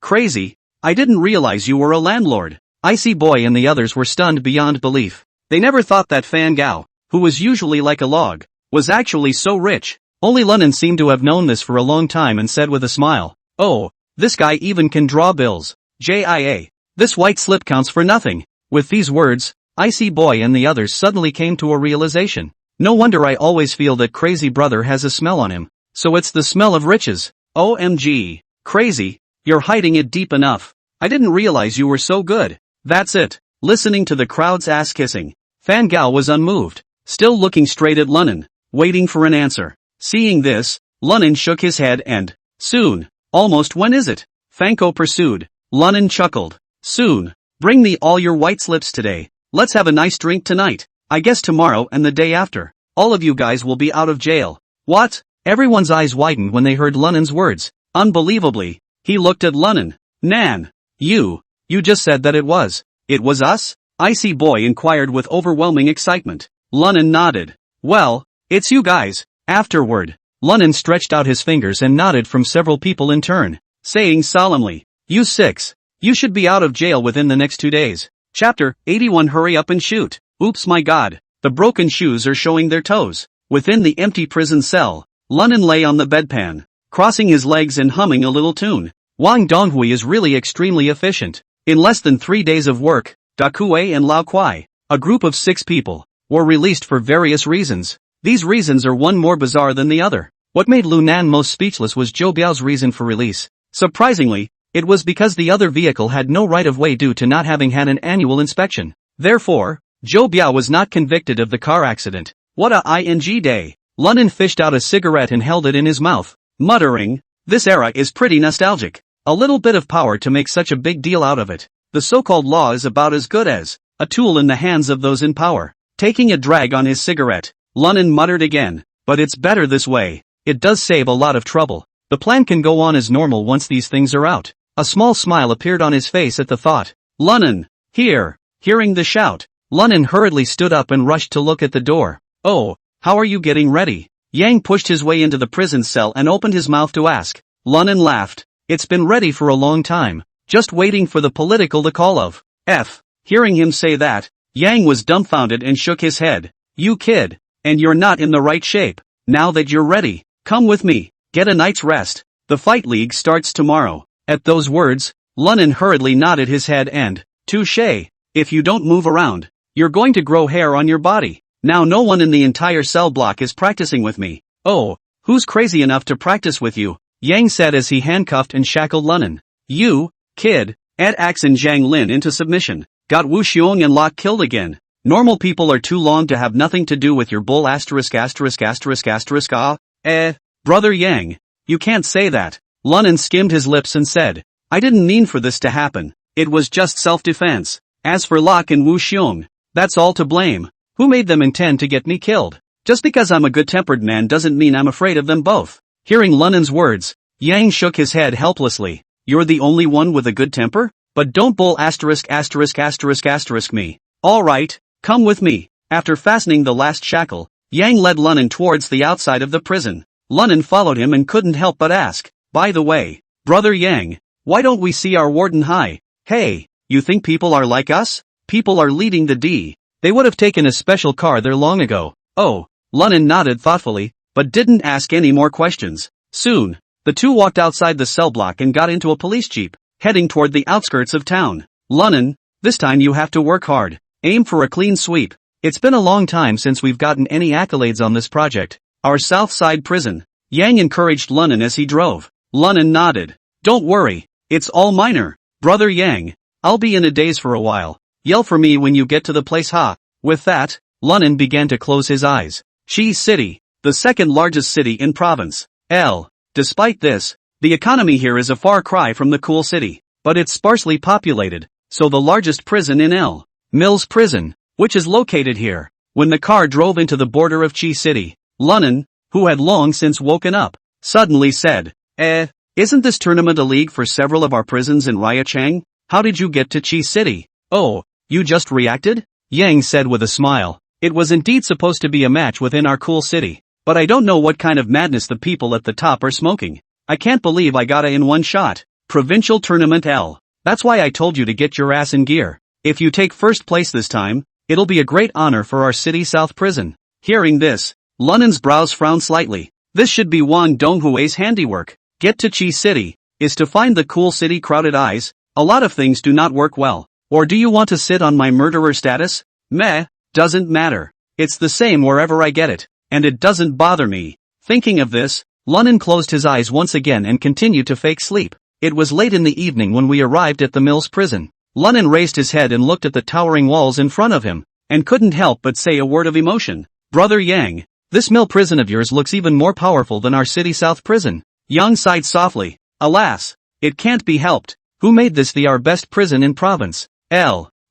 S1: Crazy, I didn't realize you were a landlord. Icy boy and the others were stunned beyond belief. They never thought that Fan Gao, who was usually like a log, was actually so rich. Only Lunan seemed to have known this for a long time and said with a smile, oh, this guy even can draw bills. JIA. This white slip counts for nothing. With these words, Icy boy and the others suddenly came to a realization. No wonder I always feel that crazy brother has a smell on him. So it's the smell of riches. OMG. Crazy, you're hiding it deep enough. I didn't realize you were so good. That's it. Listening to the crowd's ass kissing, Fan Gao was unmoved, still looking straight at Lunan, waiting for an answer. Seeing this, Lunan shook his head and, soon, almost when is it? Fanko pursued. Lunan chuckled. Soon. Bring me all your white slips today. Let's have a nice drink tonight. I guess tomorrow and the day after, all of you guys will be out of jail. What? Everyone's eyes widened when they heard Lunan's words. Unbelievably, he looked at Lunan. Nan. You just said that it was. It was us? Icy Boy inquired with overwhelming excitement. Lunnan nodded. Well, it's you guys. Afterward, Lunnan stretched out his fingers and nodded from several people in turn, saying solemnly, You 6. You should be out of jail within the next 2 days. Chapter 81. Hurry up and shoot. Oops, my god. The broken shoes are showing their toes. Within the empty prison cell, Lunnan lay on the bedpan, crossing his legs and humming a little tune. Wang Donghui is really extremely efficient. In less than 3 days of work, Da Kuei and Lao Kuai, a group of 6 people, were released for various reasons. These reasons are one more bizarre than the other. What made Lu Nan most speechless was Zhou Biao's reason for release. Surprisingly, it was because the other vehicle had no right-of-way due to not having had an annual inspection. Therefore, Zhou Biao was not convicted of the car accident. What a ing day. Lunnan fished out a cigarette and held it in his mouth, muttering, This era is pretty nostalgic. A little bit of power to make such a big deal out of it. The so-called law is about as good as a tool in the hands of those in power. Taking a drag on his cigarette, Lunnan muttered again, But it's better this way. It does save a lot of trouble. The plan can go on as normal once these things are out. A small smile appeared on his face at the thought. Lunnan, here. Hearing the shout, Lunnan hurriedly stood up and rushed to look at the door. Oh, how are you getting ready? Yang pushed his way into the prison cell and opened his mouth to ask. Lunnan laughed. It's been ready for a long time, just waiting for the political to call of. Hearing him say that, Yang was dumbfounded and shook his head. You kid, and you're not in the right shape. Now that you're ready, come with me, get a night's rest. The fight league starts tomorrow. At those words, Lunnan hurriedly nodded his head and, Touché, if you don't move around, you're going to grow hair on your body. Now no one in the entire cell block is practicing with me. Oh, who's crazy enough to practice with you? Yang said as he handcuffed and shackled Lunnan. You, kid, Ed Axe and Zhang Lin into submission. Got Wu Xiong and Locke killed again. Normal people are too long to have nothing to do with your bull Brother Yang, you can't say that. Lunnan skimmed his lips and said, I didn't mean for this to happen. It was just self-defense. As for Locke and Wu Xiong, that's all to blame. Who made them intend to get me killed? Just because I'm a good-tempered man doesn't mean I'm afraid of them both. Hearing Lunnan's words, Yang shook his head helplessly. You're the only one with a good temper? But don't bull me. Alright, come with me. After fastening the last shackle, Yang led Lunnan towards the outside of the prison. Lunnan followed him and couldn't help but ask, By the way, Brother Yang, why don't we see our warden? Hi. Hey, you think people are like us? People are leading the D. They would have taken a special car there long ago. Oh, Lunnan nodded thoughtfully, but didn't ask any more questions. Soon, the two walked outside the cell block and got into a police jeep, heading toward the outskirts of town. Lunnan, this time you have to work hard. Aim for a clean sweep. It's been a long time since we've gotten any accolades on this project. Our South Side prison. Yang encouraged Lunnan as he drove. Lunnan nodded. Don't worry, it's all minor. Brother Yang, I'll be in a daze for a while. Yell for me when you get to the place, ha. With that, Lunnan began to close his eyes. Chi City, the second largest city in province. Despite this, the economy here is a far cry from the cool city, but it's sparsely populated, so the largest prison in Mills Prison, which is located here. When the car drove into the border of Chi City, Lunnan, who had long since woken up, suddenly said, Isn't this tournament a league for several of our prisons in Ryachang? How did you get to Chi City? Oh, you just reacted? Yang said with a smile. It was indeed supposed to be a match within our cool city, but I don't know what kind of madness the people at the top are smoking. I can't believe I got a in one shot. Provincial Tournament L. That's why I told you to get your ass in gear. If you take first place this time, it'll be a great honor for our city South prison. Hearing this, Lunnan's brows frowned slightly. This should be Wang Donghui's handiwork. Get to Chi City is to find the cool city crowded eyes. A lot of things do not work well. Or do you want to sit on my murderer status? Meh, doesn't matter. It's the same wherever I get it, and it doesn't bother me. Thinking of this, Lunnan closed his eyes once again and continued to fake sleep. It was late in the evening when we arrived at the Mills prison. Lunnan raised his head and looked at the towering walls in front of him, and couldn't help but say a word of emotion. Brother Yang, this Mill prison of yours looks even more powerful than our city South prison. Yang sighed softly. Alas, it can't be helped. Who made this our best prison in province?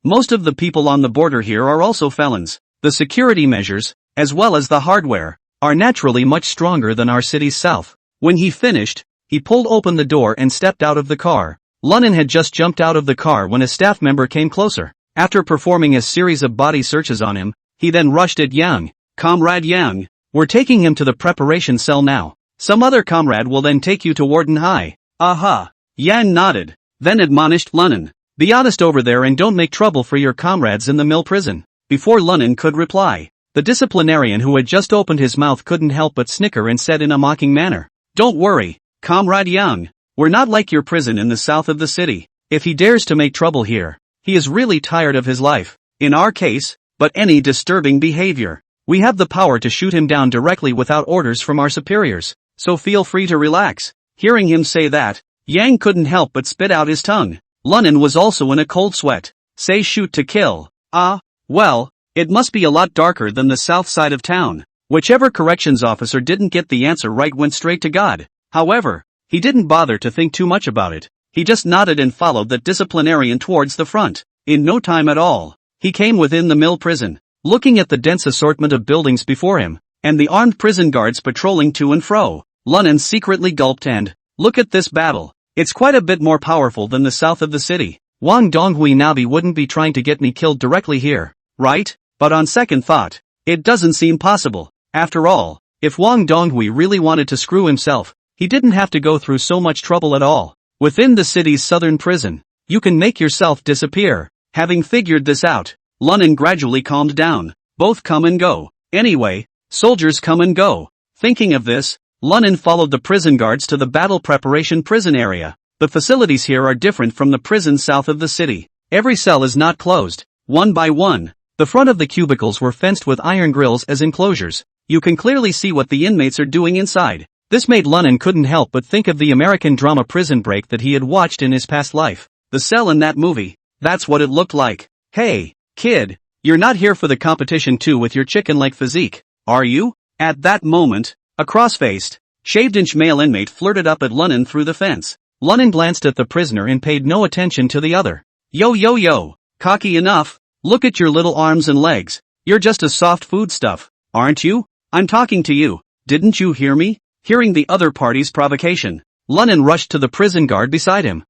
S1: Most of the people on the border here are also felons. The security measures, as well as the hardware, are naturally much stronger than our city's south. When he finished, he pulled open the door and stepped out of the car. Lunin had just jumped out of the car when a staff member came closer. After performing a series of body searches on him, he then rushed at Yang. "Comrade Yang, we're taking him to the preparation cell now. Some other comrade will then take you to Warden High." "Aha." Yang nodded, then admonished Lunin, "Be honest over there and don't make trouble for your comrades in the mill prison." Before Lunin could reply, the disciplinarian who had just opened his mouth couldn't help but snicker and said in a mocking manner, "Don't worry, Comrade Yang. We're not like your prison in the south of the city. If he dares to make trouble here, he is really tired of his life. In our case, but any disturbing behavior, we have the power to shoot him down directly without orders from our superiors, so feel free to relax." Hearing him say that, Yang couldn't help but spit out his tongue. Lunin was also in a cold sweat. Say shoot to kill. Ah, well, it must be a lot darker than the south side of town. Whichever corrections officer didn't get the answer right went straight to God. However, he didn't bother to think too much about it. He just nodded and followed that disciplinarian towards the front. In no time at all, he came within the mill prison. Looking at the dense assortment of buildings before him, and the armed prison guards patrolling to and fro, Lunin secretly gulped and, "Look at this battle. It's quite a bit more powerful than the south of the city. Wang Donghui Nabi wouldn't be trying to get me killed directly here, right? But on second thought, it doesn't seem possible. After all, if Wang Donghui really wanted to screw himself, he didn't have to go through so much trouble at all. Within the city's southern prison, you can make yourself disappear." Having figured this out, Lunin gradually calmed down. Both come and go. Anyway, soldiers come and go. Thinking of this, Lunin followed the prison guards to the battle preparation prison area. The facilities here are different from the prisons south of the city. Every cell is not closed, one by one. The front of the cubicles were fenced with iron grills as enclosures. You can clearly see what the inmates are doing inside. This made Lunin couldn't help but think of the American drama Prison Break that he had watched in his past life. The cell in that movie, that's what it looked like. "Hey, kid, you're not here for the competition too with your chicken-like physique, are you?" At that moment, a cross-faced, shaved-inch male inmate flirted up at Lunin through the fence. Lunin glanced at the prisoner and paid no attention to the other. Yo, cocky enough, look at your little arms and legs. You're just a soft foodstuff, aren't you? I'm talking to you, didn't you hear me?" Hearing the other party's provocation, Lunin rushed to the prison guard beside him.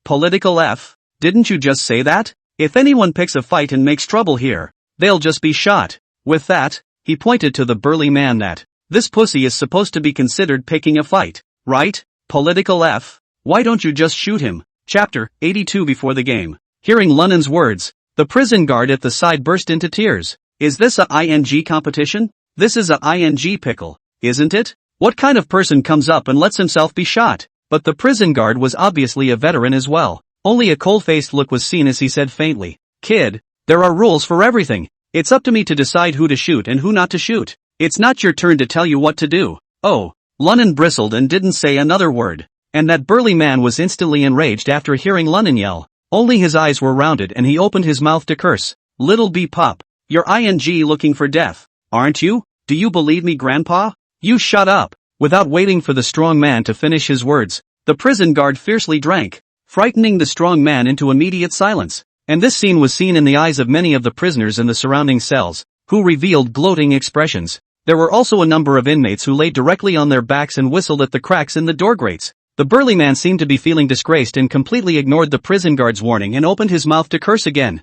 S1: Political F, didn't you just say that? If anyone picks a fight and makes trouble here, they'll just be shot. With that, he pointed to the burly man that, "This pussy is supposed to be considered picking a fight, right? Political F, why don't you just shoot him?" Chapter 82. Before the game. Hearing Lunin's words, the prison guard at the side burst into tears. "Is this a ING competition? This is a ING pickle, isn't it? What kind of person comes up and lets himself be shot?" But the prison guard was obviously a veteran as well. Only a cold-faced look was seen as he said faintly, "Kid, there are rules for everything. It's up to me to decide who to shoot and who not to shoot. It's not your turn to tell you what to do." Oh, Lunin bristled and didn't say another word. And that burly man was instantly enraged after hearing Lunin yell. Only his eyes were rounded and he opened his mouth to curse. "Little B-Pup, you're ING looking for death, aren't you? Do you believe me, Grandpa? You shut up." Without waiting for the strong man to finish his words, the prison guard fiercely drank, frightening the strong man into immediate silence. And this scene was seen in the eyes of many of the prisoners in the surrounding cells, who revealed gloating expressions. There were also a number of inmates who lay directly on their backs and whistled at the cracks in the door grates. The burly man seemed to be feeling disgraced and completely ignored the prison guard's warning and opened his mouth to curse again.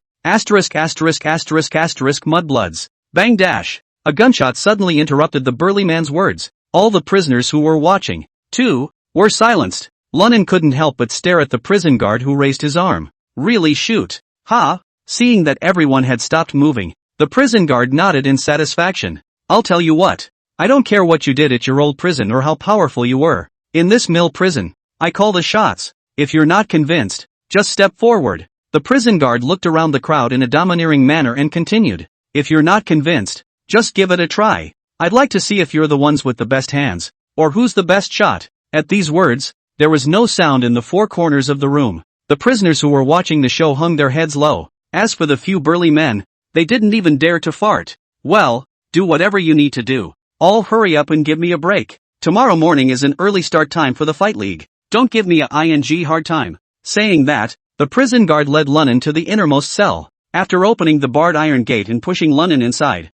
S1: Mudbloods. Bang dash. A gunshot suddenly interrupted the burly man's words. All the prisoners who were watching, too, were silenced. Lunin couldn't help but stare at the prison guard who raised his arm. "Really shoot, huh?" Seeing that everyone had stopped moving, the prison guard nodded in satisfaction. "I'll tell you what. I don't care what you did at your old prison or how powerful you were. In this mill prison, I call the shots. If you're not convinced, just step forward." The prison guard looked around the crowd in a domineering manner and continued. "If you're not convinced, just give it a try. I'd like to see if you're the ones with the best hands, or who's the best shot." At these words, there was no sound in the four corners of the room. The prisoners who were watching the show hung their heads low. As for the few burly men, they didn't even dare to fart. "Well, do whatever you need to do. All hurry up and give me a break. Tomorrow morning is an early start time for the fight league. Don't give me a ING hard time." Saying that, the prison guard led Lunin to the innermost cell. After opening the barred iron gate and pushing Lunin inside,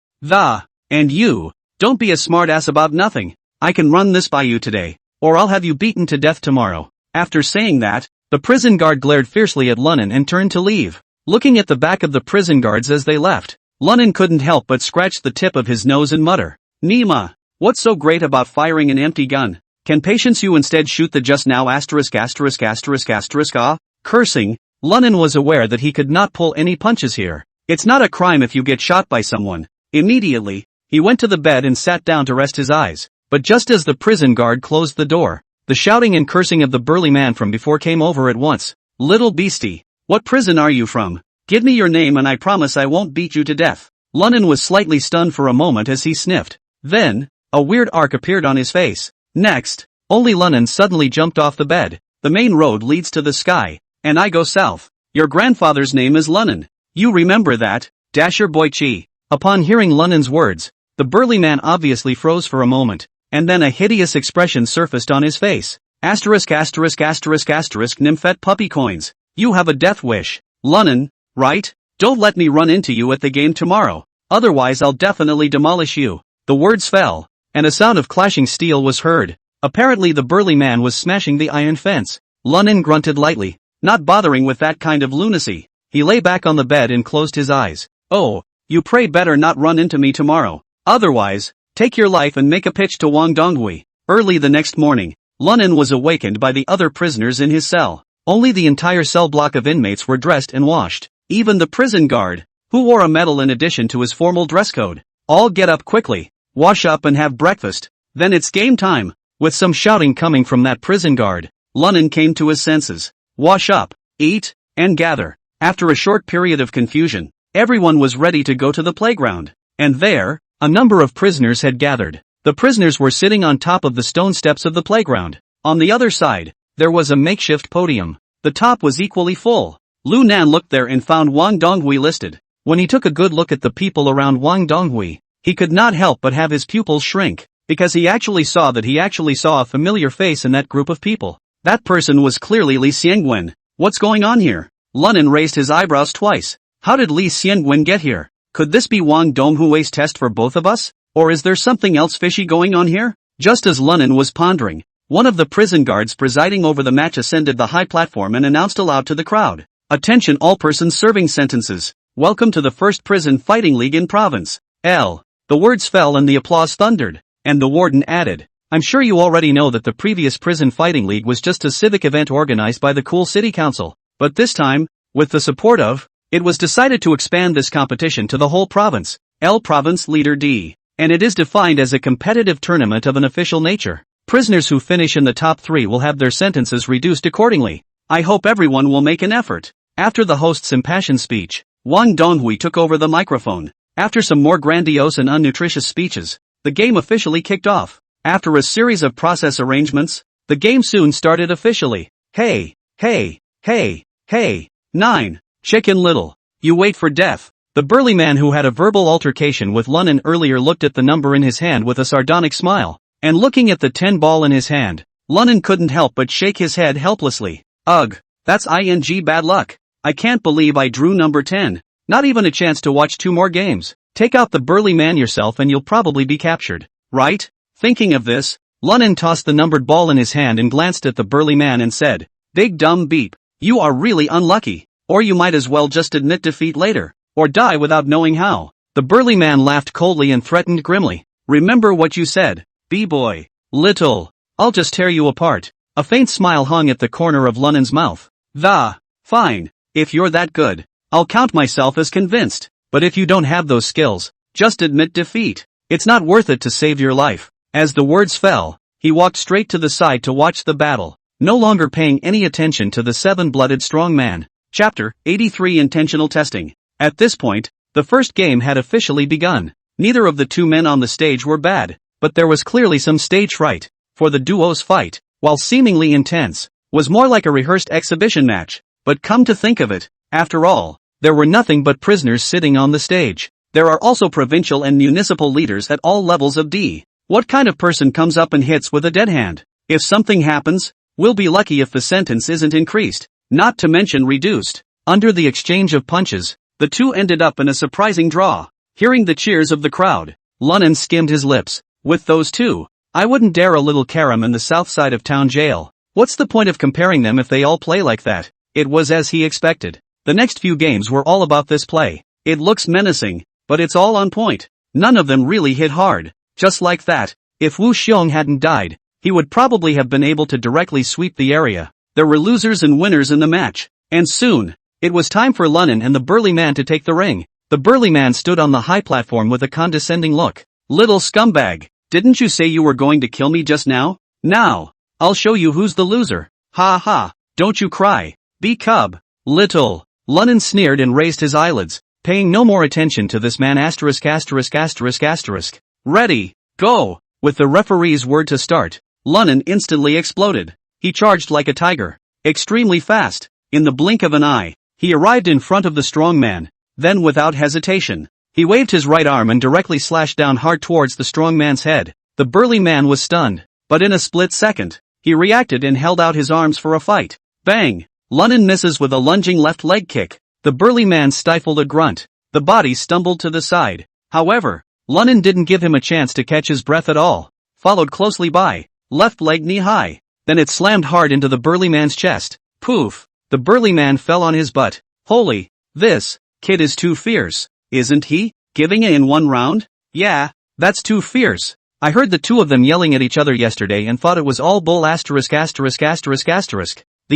S1: "And you, don't be a smartass about nothing. I can run this by you today, or I'll have you beaten to death tomorrow." After saying that, The prison guard glared fiercely at Lunnan and turned to leave. Looking at the back of the prison guards as they left, Lunnan couldn't help but scratch the tip of his nose and mutter, "Nima, what's so great about firing an empty gun? Can patience you instead shoot the just now asterisk asterisk asterisk asterisk ah?" Cursing, Lunnan was aware that he could not pull any punches here. It's not a crime if you get shot by someone. Immediately, he went to the bed and sat down to rest his eyes. But just as the prison guard closed the door, the shouting and cursing of the burly man from before came over at once. "Little beastie, what prison are you from? Give me your name and I promise I won't beat you to death." Lunnan was slightly stunned for a moment as he sniffed. Then, a weird arc appeared on his face. Next, only Lunnan suddenly jumped off the bed. "The main road leads to the sky, and I go south. Your grandfather's name is Lunnan. You remember that, Dasher boy Chi." Upon hearing Lunnan's words, the burly man obviously froze for a moment, and then a hideous expression surfaced on his face. Asterisk asterisk asterisk asterisk Nymphet puppy coins. You have a death wish, Lunnan, right? Don't let me run into you at the game tomorrow, otherwise I'll definitely demolish you. The words fell, and a sound of clashing steel was heard. Apparently the burly man was smashing the iron fence. Lunnan grunted lightly, not bothering with that kind of lunacy. He lay back on the bed and closed his eyes. "Oh, you pray better not run into me tomorrow. Otherwise, take your life and make a pitch to Wang Donghui." Early the next morning, Lunnan was awakened by the other prisoners in his cell. Only the entire cell block of inmates were dressed and washed. Even the prison guard, who wore a medal in addition to his formal dress code. "All get up quickly, wash up and have breakfast. Then it's game time." With some shouting coming from that prison guard, Lunnan came to his senses. Wash up, eat, and gather. After a short period of confusion, everyone was ready to go to the playground. And there, a number of prisoners had gathered. The prisoners were sitting on top of the stone steps of the playground. On the other side, there was a makeshift podium. The top was equally full. Lu Nan looked there and found Wang Donghui listed. When he took a good look at the people around Wang Donghui, he could not help but have his pupils shrink, because he actually saw a familiar face in that group of people. That person was clearly Li Xiangwen. What's going on here? Lunnan raised his eyebrows twice. How did Li Xiangwen get here? Could this be Wang Donghui's test for both of us? Or is there something else fishy going on here? Just as Lunnan was pondering, one of the prison guards presiding over the match ascended the high platform and announced aloud to the crowd, "Attention all persons serving sentences. Welcome to the first prison fighting league in province L." The words fell and the applause thundered, and the warden added, "I'm sure you already know that the previous prison fighting league was just a civic event organized by the Cool City Council. But this time, with the support of, it was decided to expand this competition to the whole province, L Province Leader D, and it is defined as a competitive tournament of an official nature. Prisoners who finish in the top 3 will have their sentences reduced accordingly. I hope everyone will make an effort." After the host's impassioned speech, Wang Donghui took over the microphone. After some more grandiose and unnutritious speeches, the game officially kicked off. After a series of process arrangements, the game soon started officially. Hey, 9. Chicken Little. You wait for death. The burly man who had a verbal altercation with Lunnan earlier looked at the number in his hand with a sardonic smile, and looking at the 10 ball in his hand, Lunnan couldn't help but shake his head helplessly. Ugh, that's ing bad luck. I can't believe I drew number 10. Not even a chance to watch 2 more games. Take out the burly man yourself and you'll probably be captured, right? Thinking of this, Lunnan tossed the numbered ball in his hand and glanced at the burly man and said, "Big dumb beep. You are really unlucky. Or you might as well just admit defeat later, or die without knowing how." The burly man laughed coldly and threatened grimly. "Remember what you said, B-boy. Little. I'll just tear you apart." A faint smile hung at the corner of Lunnan's mouth. Fine. If you're that good, I'll count myself as convinced. But if you don't have those skills, just admit defeat. It's not worth it to save your life. As the words fell, he walked straight to the side to watch the battle, no longer paying any attention to the 7-blooded strong man. Chapter 83 Intentional Testing. At this point, the first game had officially begun. Neither of the 2 men on the stage were bad, but there was clearly some stage fright, for the duo's fight, while seemingly intense, was more like a rehearsed exhibition match. But come to think of it, after all, there were nothing but prisoners sitting on the stage. There are also provincial and municipal leaders at all levels of D. What kind of person comes up and hits with a dead hand? If something happens, we'll be lucky if the sentence isn't increased, not to mention reduced. Under the exchange of punches, the 2 ended up in a surprising draw. Hearing the cheers of the crowd, Lunnan skimmed his lips. With those 2, I wouldn't dare a little carom in the south side of town jail. What's the point of comparing them if they all play like that? It was as he expected. The next few games were all about this play. It looks menacing, but it's all on point. None of them really hit hard. Just like that, if Wu Xiong hadn't died, he would probably have been able to directly sweep the area. There were losers and winners in the match. And soon, it was time for Lunan and the burly man to take the ring. The burly man stood on the high platform with a condescending look. Little scumbag, didn't you say you were going to kill me just now? Now, I'll show you who's the loser. Ha ha, don't you cry. Be cub. Little. Lunan sneered and raised his eyelids, paying no more attention to this man. Ready, go. With the referee's word to start, Lunan instantly exploded. He charged like a tiger. Extremely fast. In the blink of an eye, he arrived in front of the strong man. Then without hesitation, he waved his right arm and directly slashed down hard towards the strong man's head. The burly man was stunned, but in a split second, he reacted and held out his arms for a fight. Bang! Lunan misses with a lunging left leg kick. The burly man stifled a grunt. The body stumbled to the side. However, Lunan didn't give him a chance to catch his breath at all. Followed closely by left leg knee high. Then it slammed hard into the burly man's chest. Poof! The burly man fell on his butt. Holy! This kid is too fierce, isn't he? Giving in one round? Yeah, that's too fierce. I heard the two of them yelling at each other yesterday and thought it was all bull. The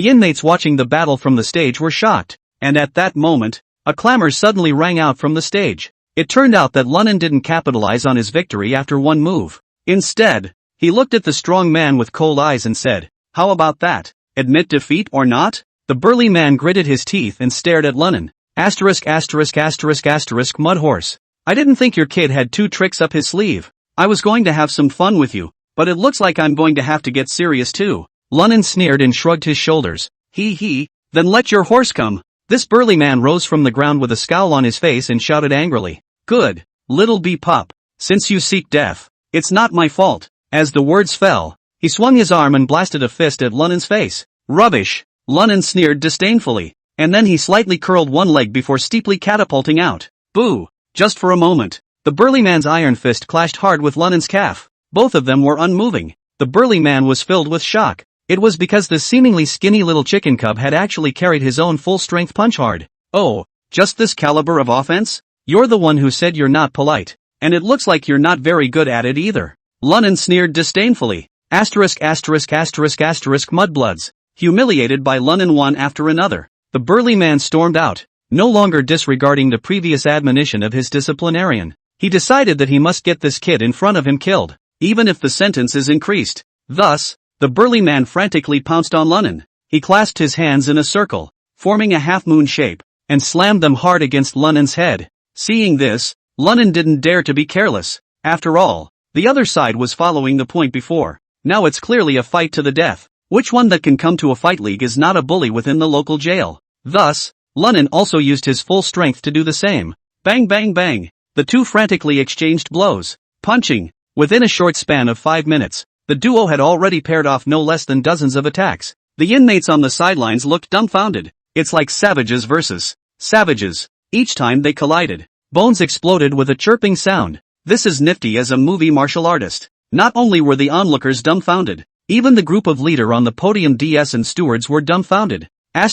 S1: inmates watching the battle from the stage were shocked, and at that moment, a clamor suddenly rang out from the stage. It turned out that Lunan didn't capitalize on his victory after one move. Instead, he looked at the strong man with cold eyes and said, "How about that? Admit defeat or not?" The burly man gritted his teeth and stared at Lunan. Mudhorse. I didn't think your kid had two tricks up his sleeve. I was going to have some fun with you, but it looks like I'm going to have to get serious too. Lunan sneered and shrugged his shoulders. Then let your horse come. This burly man rose from the ground with a scowl on his face and shouted angrily. Good, little bee-pup. Since you seek death, it's not my fault. As the words fell, he swung his arm and blasted a fist at Lunan's face. Rubbish! Lunan sneered disdainfully, and then he slightly curled one leg before steeply catapulting out. Boo! Just for a moment, the burly man's iron fist clashed hard with Lunan's calf. Both of them were unmoving. The burly man was filled with shock. It was because the seemingly skinny little chicken cub had actually carried his own full-strength punch hard. Oh, just this caliber of offense? You're the one who said you're not polite, and it looks like you're not very good at it either. Lunan sneered disdainfully. Mudbloods. Humiliated by Lunan one after another, the burly man stormed out, no longer disregarding the previous admonition of his disciplinarian. He decided that he must get this kid in front of him killed, even if the sentence is increased. Thus, the burly man frantically pounced on Lunan. He clasped his hands in a circle, forming a half-moon shape, and slammed them hard against Lunan's head. Seeing this, Lunan didn't dare to be careless. After all, the other side was following the point before. Now it's clearly a fight to the death. Which one that can come to a fight league is not a bully within the local jail? Thus, Lunan also used his full strength to do the same. Bang bang bang. The two frantically exchanged blows, punching. Within a short span of 5 minutes, the duo had already paired off no less than dozens of attacks. The inmates on the sidelines looked dumbfounded. It's like savages versus savages. Each time they collided, bones exploded with a chirping sound. This is nifty as a movie martial artist. Not only were the onlookers dumbfounded, even the group of leader on the podium DS and stewards were dumbfounded. This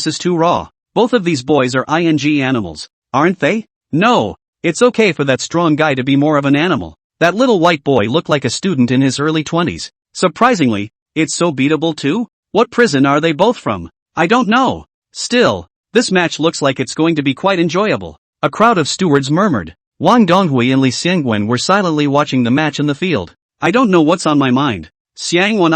S1: is too raw. Both of these boys are ing animals, aren't they? No, it's okay for that strong guy to be more of an animal. That little white boy looked like a student in his early 20s. Surprisingly, it's so beatable too. What prison are they both from? I don't know. Still, this match looks like it's going to be quite enjoyable. A crowd of stewards murmured. Wang Donghui and Li Xiangwen were silently watching the match in the field. I don't know what's on my mind. Xiangwen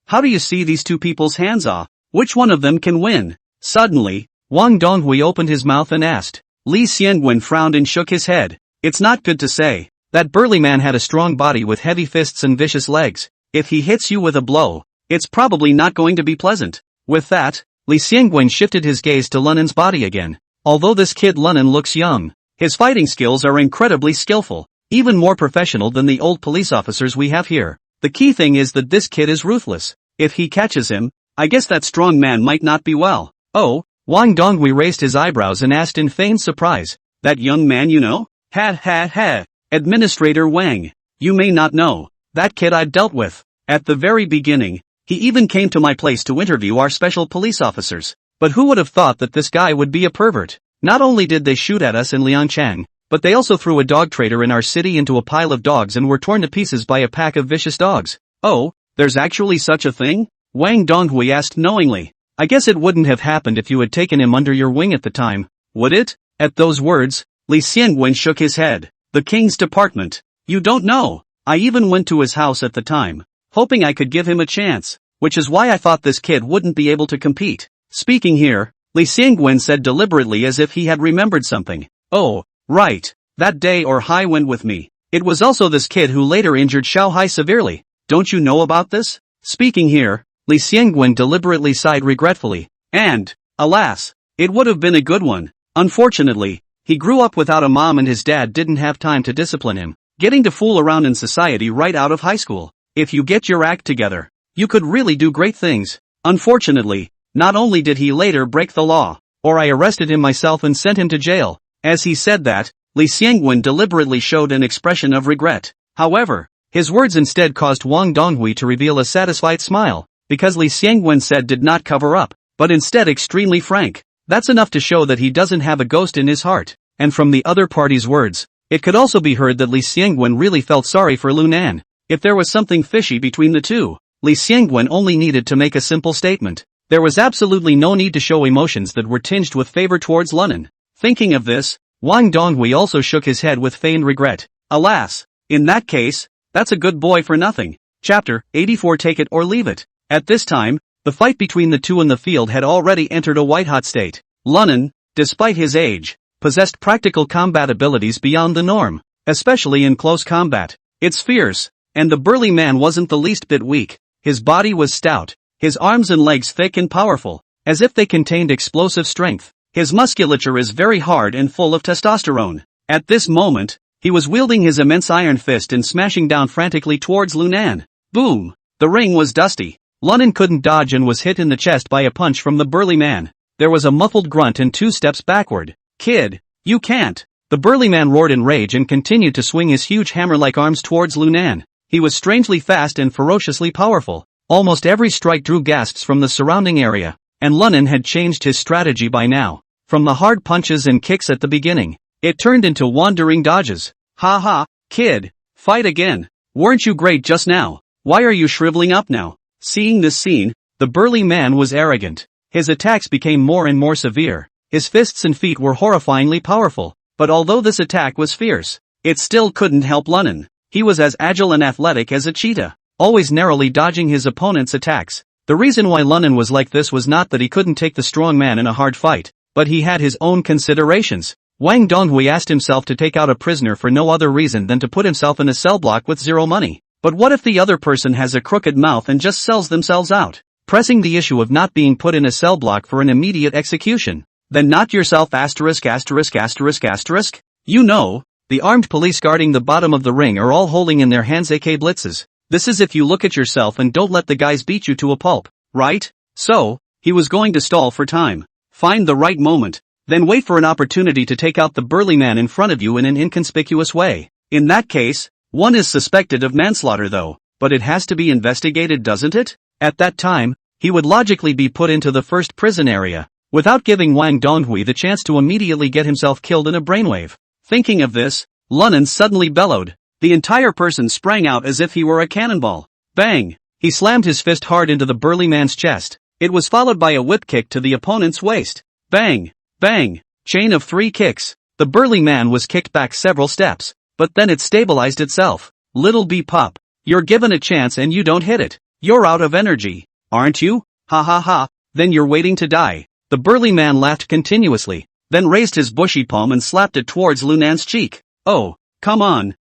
S1: how do you see these two people's hands Which one of them can win? Suddenly, Wang Donghui opened his mouth and asked. Li Xiangwen frowned and shook his head. It's not good to say. That burly man had a strong body with heavy fists and vicious legs. If he hits you with a blow, it's probably not going to be pleasant. With that, Li Xiangwen shifted his gaze to Lunan's body again. Although this kid Lunan looks young, his fighting skills are incredibly skillful, even more professional than the old police officers we have here. The key thing is that this kid is ruthless. If he catches him, I guess that strong man might not be well. Oh, Wang Donghui raised his eyebrows and asked in feigned surprise. That young man you know? Ha ha ha. Administrator Wang. You may not know. That kid I've dealt with. At the very beginning, he even came to my place to interview our special police officers. But who would have thought that this guy would be a pervert? Not only did they shoot at us in Liangchang, but they also threw a dog trader in our city into a pile of dogs and were torn to pieces by a pack of vicious dogs. Oh, there's actually such a thing? Wang Donghui asked knowingly. I guess it wouldn't have happened if you had taken him under your wing at the time, would it? At those words, Li Xiangwen shook his head. The king's department. You don't know. I even went to his house at the time, hoping I could give him a chance, which is why I thought this kid wouldn't be able to compete. Speaking here, Li Xiangwen said deliberately as if he had remembered something. Oh, right. That day or Hai went with me. It was also this kid who later injured Xiao Hai severely. Don't you know about this? Speaking here, Li Xiangwen deliberately sighed regretfully. And, alas, it would have been a good one. Unfortunately, he grew up without a mom and his dad didn't have time to discipline him, getting to fool around in society right out of high school. If you get your act together, you could really do great things. Unfortunately, not only did he later break the law, or I arrested him myself and sent him to jail. As he said that, Li Xiangwen deliberately showed an expression of regret. However, his words instead caused Wang Donghui to reveal a satisfied smile, because Li Xiangwen said did not cover up, but instead extremely frank. That's enough to show that he doesn't have a ghost in his heart. And from the other party's words, it could also be heard that Li Xiangwen really felt sorry for Lunan. If there was something fishy between the two, Li Xiangwen only needed to make a simple statement. There was absolutely no need to show emotions that were tinged with favor towards Lunan. Thinking of this, Wang Donghui also shook his head with feigned regret. Alas, in that case, that's a good boy for nothing. Chapter 84. Take it or leave it. At this time, the fight between the two in the field had already entered a white-hot state. Lunan, despite his age, possessed practical combat abilities beyond the norm, especially in close combat. It's fierce, and the burly man wasn't the least bit weak. His body was stout, his arms and legs thick and powerful, as if they contained explosive strength. His musculature is very hard and full of testosterone. At this moment, he was wielding his immense iron fist and smashing down frantically towards Lunan. Boom! The ring was dusty. Lunan couldn't dodge and was hit in the chest by a punch from the burly man. There was a muffled grunt and 2 steps backward. Kid, you can't! The burly man roared in rage and continued to swing his huge hammer-like arms towards Lunan. He was strangely fast and ferociously powerful. Almost every strike drew gasps from the surrounding area, and Lunan had changed his strategy by now. From the hard punches and kicks at the beginning, it turned into wandering dodges. Ha ha, kid, fight again. Weren't you great just now? Why are you shriveling up now? Seeing this scene, the burly man was arrogant. His attacks became more and more severe. His fists and feet were horrifyingly powerful, but although this attack was fierce, it still couldn't help Lunan. He was as agile and athletic as a cheetah, always narrowly dodging his opponent's attacks. The reason why Lunan was like this was not that he couldn't take the strong man in a hard fight, but he had his own considerations. Wang Donghui asked himself to take out a prisoner for no other reason than to put himself in a cell block with zero money. But what if the other person has a crooked mouth and just sells themselves out? Pressing the issue of not being put in a cell block for an immediate execution. Then not yourself *******. You know, the armed police guarding the bottom of the ring are all holding in their hands AK blitzes. This is if you look at yourself and don't let the guys beat you to a pulp, right? So, he was going to stall for time. Find the right moment, then wait for an opportunity to take out the burly man in front of you in an inconspicuous way. In that case, one is suspected of manslaughter though, but it has to be investigated, doesn't it? At that time, he would logically be put into the first prison area, without giving Wang Donghui the chance to immediately get himself killed in a brainwave. Thinking of this, Lunan suddenly bellowed. The entire person sprang out as if he were a cannonball. Bang! He slammed his fist hard into the burly man's chest. It was followed by a whip kick to the opponent's waist. Bang! Bang! Chain of 3 kicks. The burly man was kicked back several steps, but then it stabilized itself. Little B-Pop, you're given a chance and you don't hit it. You're out of energy, aren't you? Ha ha ha, then you're waiting to die. The burly man laughed continuously, then raised his bushy palm and slapped it towards Lunan's cheek. Oh, come on,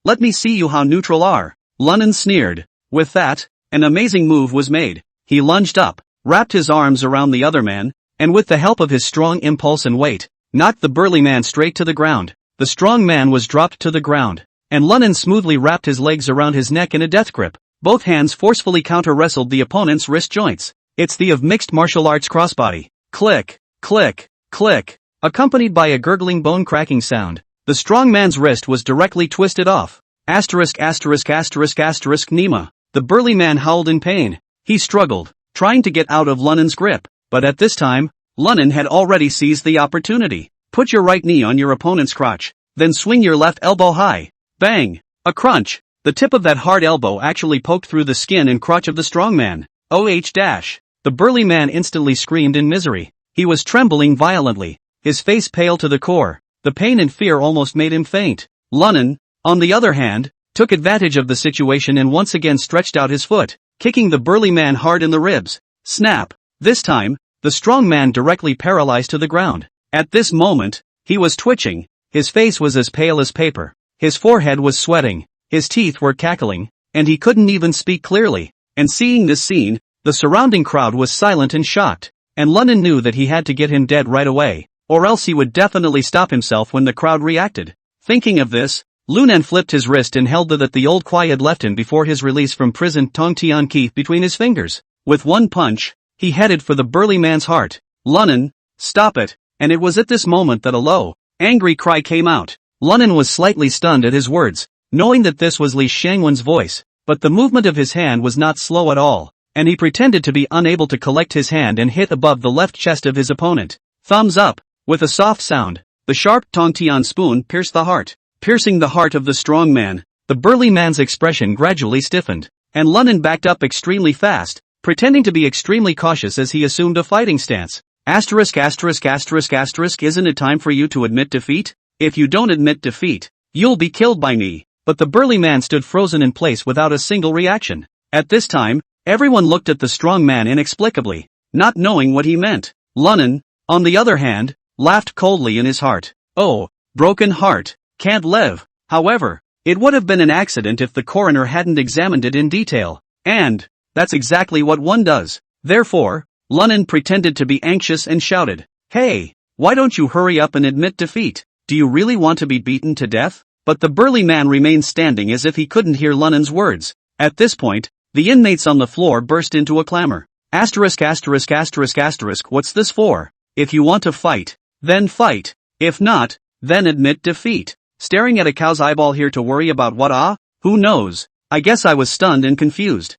S1: let me see you how neutral are. Lunan sneered. With that, an amazing move was made. He lunged up, wrapped his arms around the other man, and with the help of his strong impulse and weight, knocked the burly man straight to the ground. The strong man was dropped to the ground, and Lunan smoothly wrapped his legs around his neck in a death grip. Both hands forcefully counter-wrestled the opponent's wrist joints. It's the of mixed martial arts crossbody. Click, click, click, accompanied by a gurgling bone-cracking sound. The strong man's wrist was directly twisted off. *********Nima. The burly man howled in pain. He struggled, trying to get out of Lunan's grip, but at this time, Lunan had already seized the opportunity. Put your right knee on your opponent's crotch, then swing your left elbow high. Bang! A crunch! The tip of that hard elbow actually poked through the skin and crotch of the strong man. The burly man instantly screamed in misery. He was trembling violently, his face pale to the core. The pain and fear almost made him faint. Lunan, on the other hand, took advantage of the situation and once again stretched out his foot, kicking the burly man hard in the ribs. Snap! This time, the strong man directly paralyzed to the ground. At this moment, he was twitching, his face was as pale as paper, his forehead was sweating, his teeth were cackling, and he couldn't even speak clearly. And seeing this scene, the surrounding crowd was silent and shocked, and Lunan knew that he had to get him dead right away, or else he would definitely stop himself when the crowd reacted. Thinking of this, Lunan flipped his wrist and held the old Kwai had left him before his release from prison Tong Tian Ki between his fingers. With one punch, he headed for the burly man's heart. Lunan, stop it! And it was at this moment that a low, angry cry came out. Lunan was slightly stunned at his words, knowing that this was Li Xiangwen's voice, but the movement of his hand was not slow at all, and he pretended to be unable to collect his hand and hit above the left chest of his opponent. Thumbs up! With a soft sound, the sharp Tong Tian spoon pierced the heart. Piercing the heart of the strong man, the burly man's expression gradually stiffened, and Lunan backed up extremely fast, pretending to be extremely cautious as he assumed a fighting stance. Isn't it time for you to admit defeat? If you don't admit defeat, you'll be killed by me. But the burly man stood frozen in place without a single reaction. At this time, everyone looked at the strong man inexplicably, not knowing what he meant. Lunan, on the other hand, laughed coldly in his heart. Oh, broken heart, can't live. However, it would have been an accident if the coroner hadn't examined it in detail. And that's exactly what one does. Therefore, Lunan pretended to be anxious and shouted, "Hey, why don't you hurry up and admit defeat? Do you really want to be beaten to death?" But the burly man remained standing as if he couldn't hear Lunan's words. At this point, the inmates on the floor burst into a clamor. What's this for? If you want to fight, then fight. If not, then admit defeat. Staring at a cow's eyeball here to worry about what? Who knows? I guess I was stunned and confused.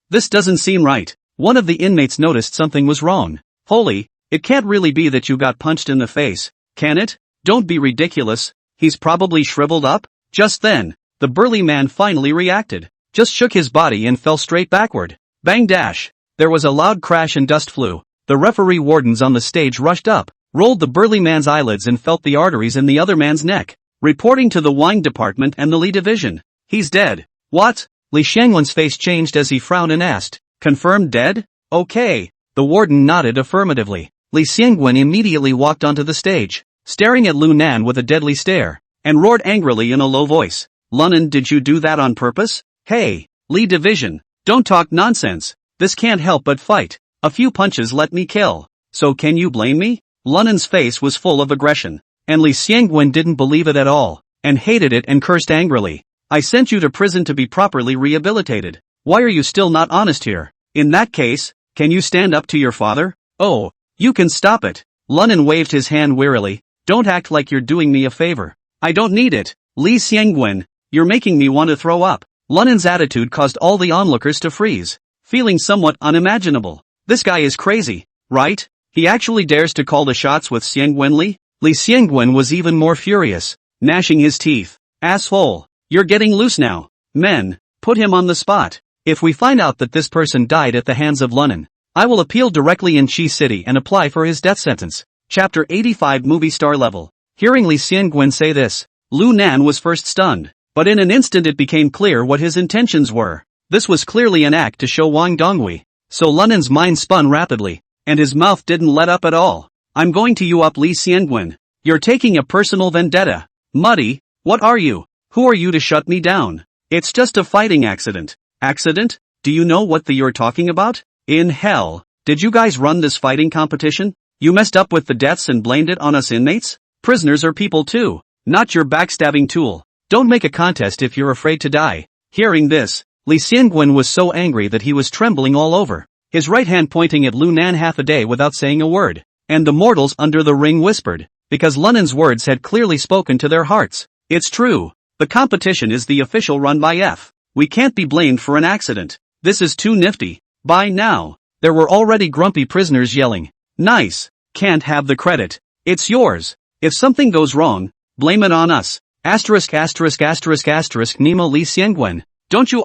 S1: This doesn't seem right. One of the inmates noticed something was wrong. Holy, it can't really be that you got punched in the face, can it? Don't be ridiculous. He's probably shriveled up? Just then, the burly man finally reacted, just shook his body and fell straight backward. Bang dash! There was a loud crash and dust flew. The referee wardens on the stage rushed up, rolled the burly man's eyelids and felt the arteries in the other man's neck. Reporting to the wine department and the Li division. He's dead. What? Li Xiangwen's face changed as he frowned and asked. Confirmed dead? Okay. The warden nodded affirmatively. Li Xiangwen immediately walked onto the stage, staring at Lunan with a deadly stare, and roared angrily in a low voice. Lunan, did you do that on purpose? Hey, Li division, don't talk nonsense. This can't help but fight. A few punches let me kill. So can you blame me? Lunan's face was full of aggression, and Li Xiangwen didn't believe it at all, and hated it and cursed angrily. I sent you to prison to be properly rehabilitated. Why are you still not honest here? In that case, can you stand up to your father? Oh, you can stop it. Lunan waved his hand wearily. Don't act like you're doing me a favor. I don't need it. Li Xiangwen, you're making me want to throw up. Lunan's attitude caused all the onlookers to freeze, feeling somewhat unimaginable. This guy is crazy, right? He actually dares to call the shots with Xiangwen Li? Li Xiangwen was even more furious, gnashing his teeth. Asshole, you're getting loose now. Men, put him on the spot. If we find out that this person died at the hands of Lunan, I will appeal directly in Chi City and apply for his death sentence. Chapter 85 Movie Star Level. Hearing Li Xiangwen say this, Lunan was first stunned, but in an instant it became clear what his intentions were. This was clearly an act to show Wang Donghui. So Lunan's mind spun rapidly, and his mouth didn't let up at all. I'm going to you up, Li Xiangwen. You're taking a personal vendetta. Muddy, what are you? Who are you to shut me down? It's just a fighting accident. Accident? Do you know what you're talking about? In hell, did you guys run this fighting competition? You messed up with the deaths and blamed it on us inmates? Prisoners are people too, not your backstabbing tool. Don't make a contest if you're afraid to die. Hearing this, Li Xiangwen was so angry that he was trembling all over, his right hand pointing at Lunan half a day without saying a word. And the mortals under the ring whispered, because Lunan's words had clearly spoken to their hearts. It's true. The competition is the official run by F. We can't be blamed for an accident. This is too nifty. By now, there were already grumpy prisoners yelling, "Nice! Can't have the credit. It's yours. If something goes wrong, blame it on us. Asterisk asterisk asterisk asterisk Nemo Lee Xiangwen. Don't you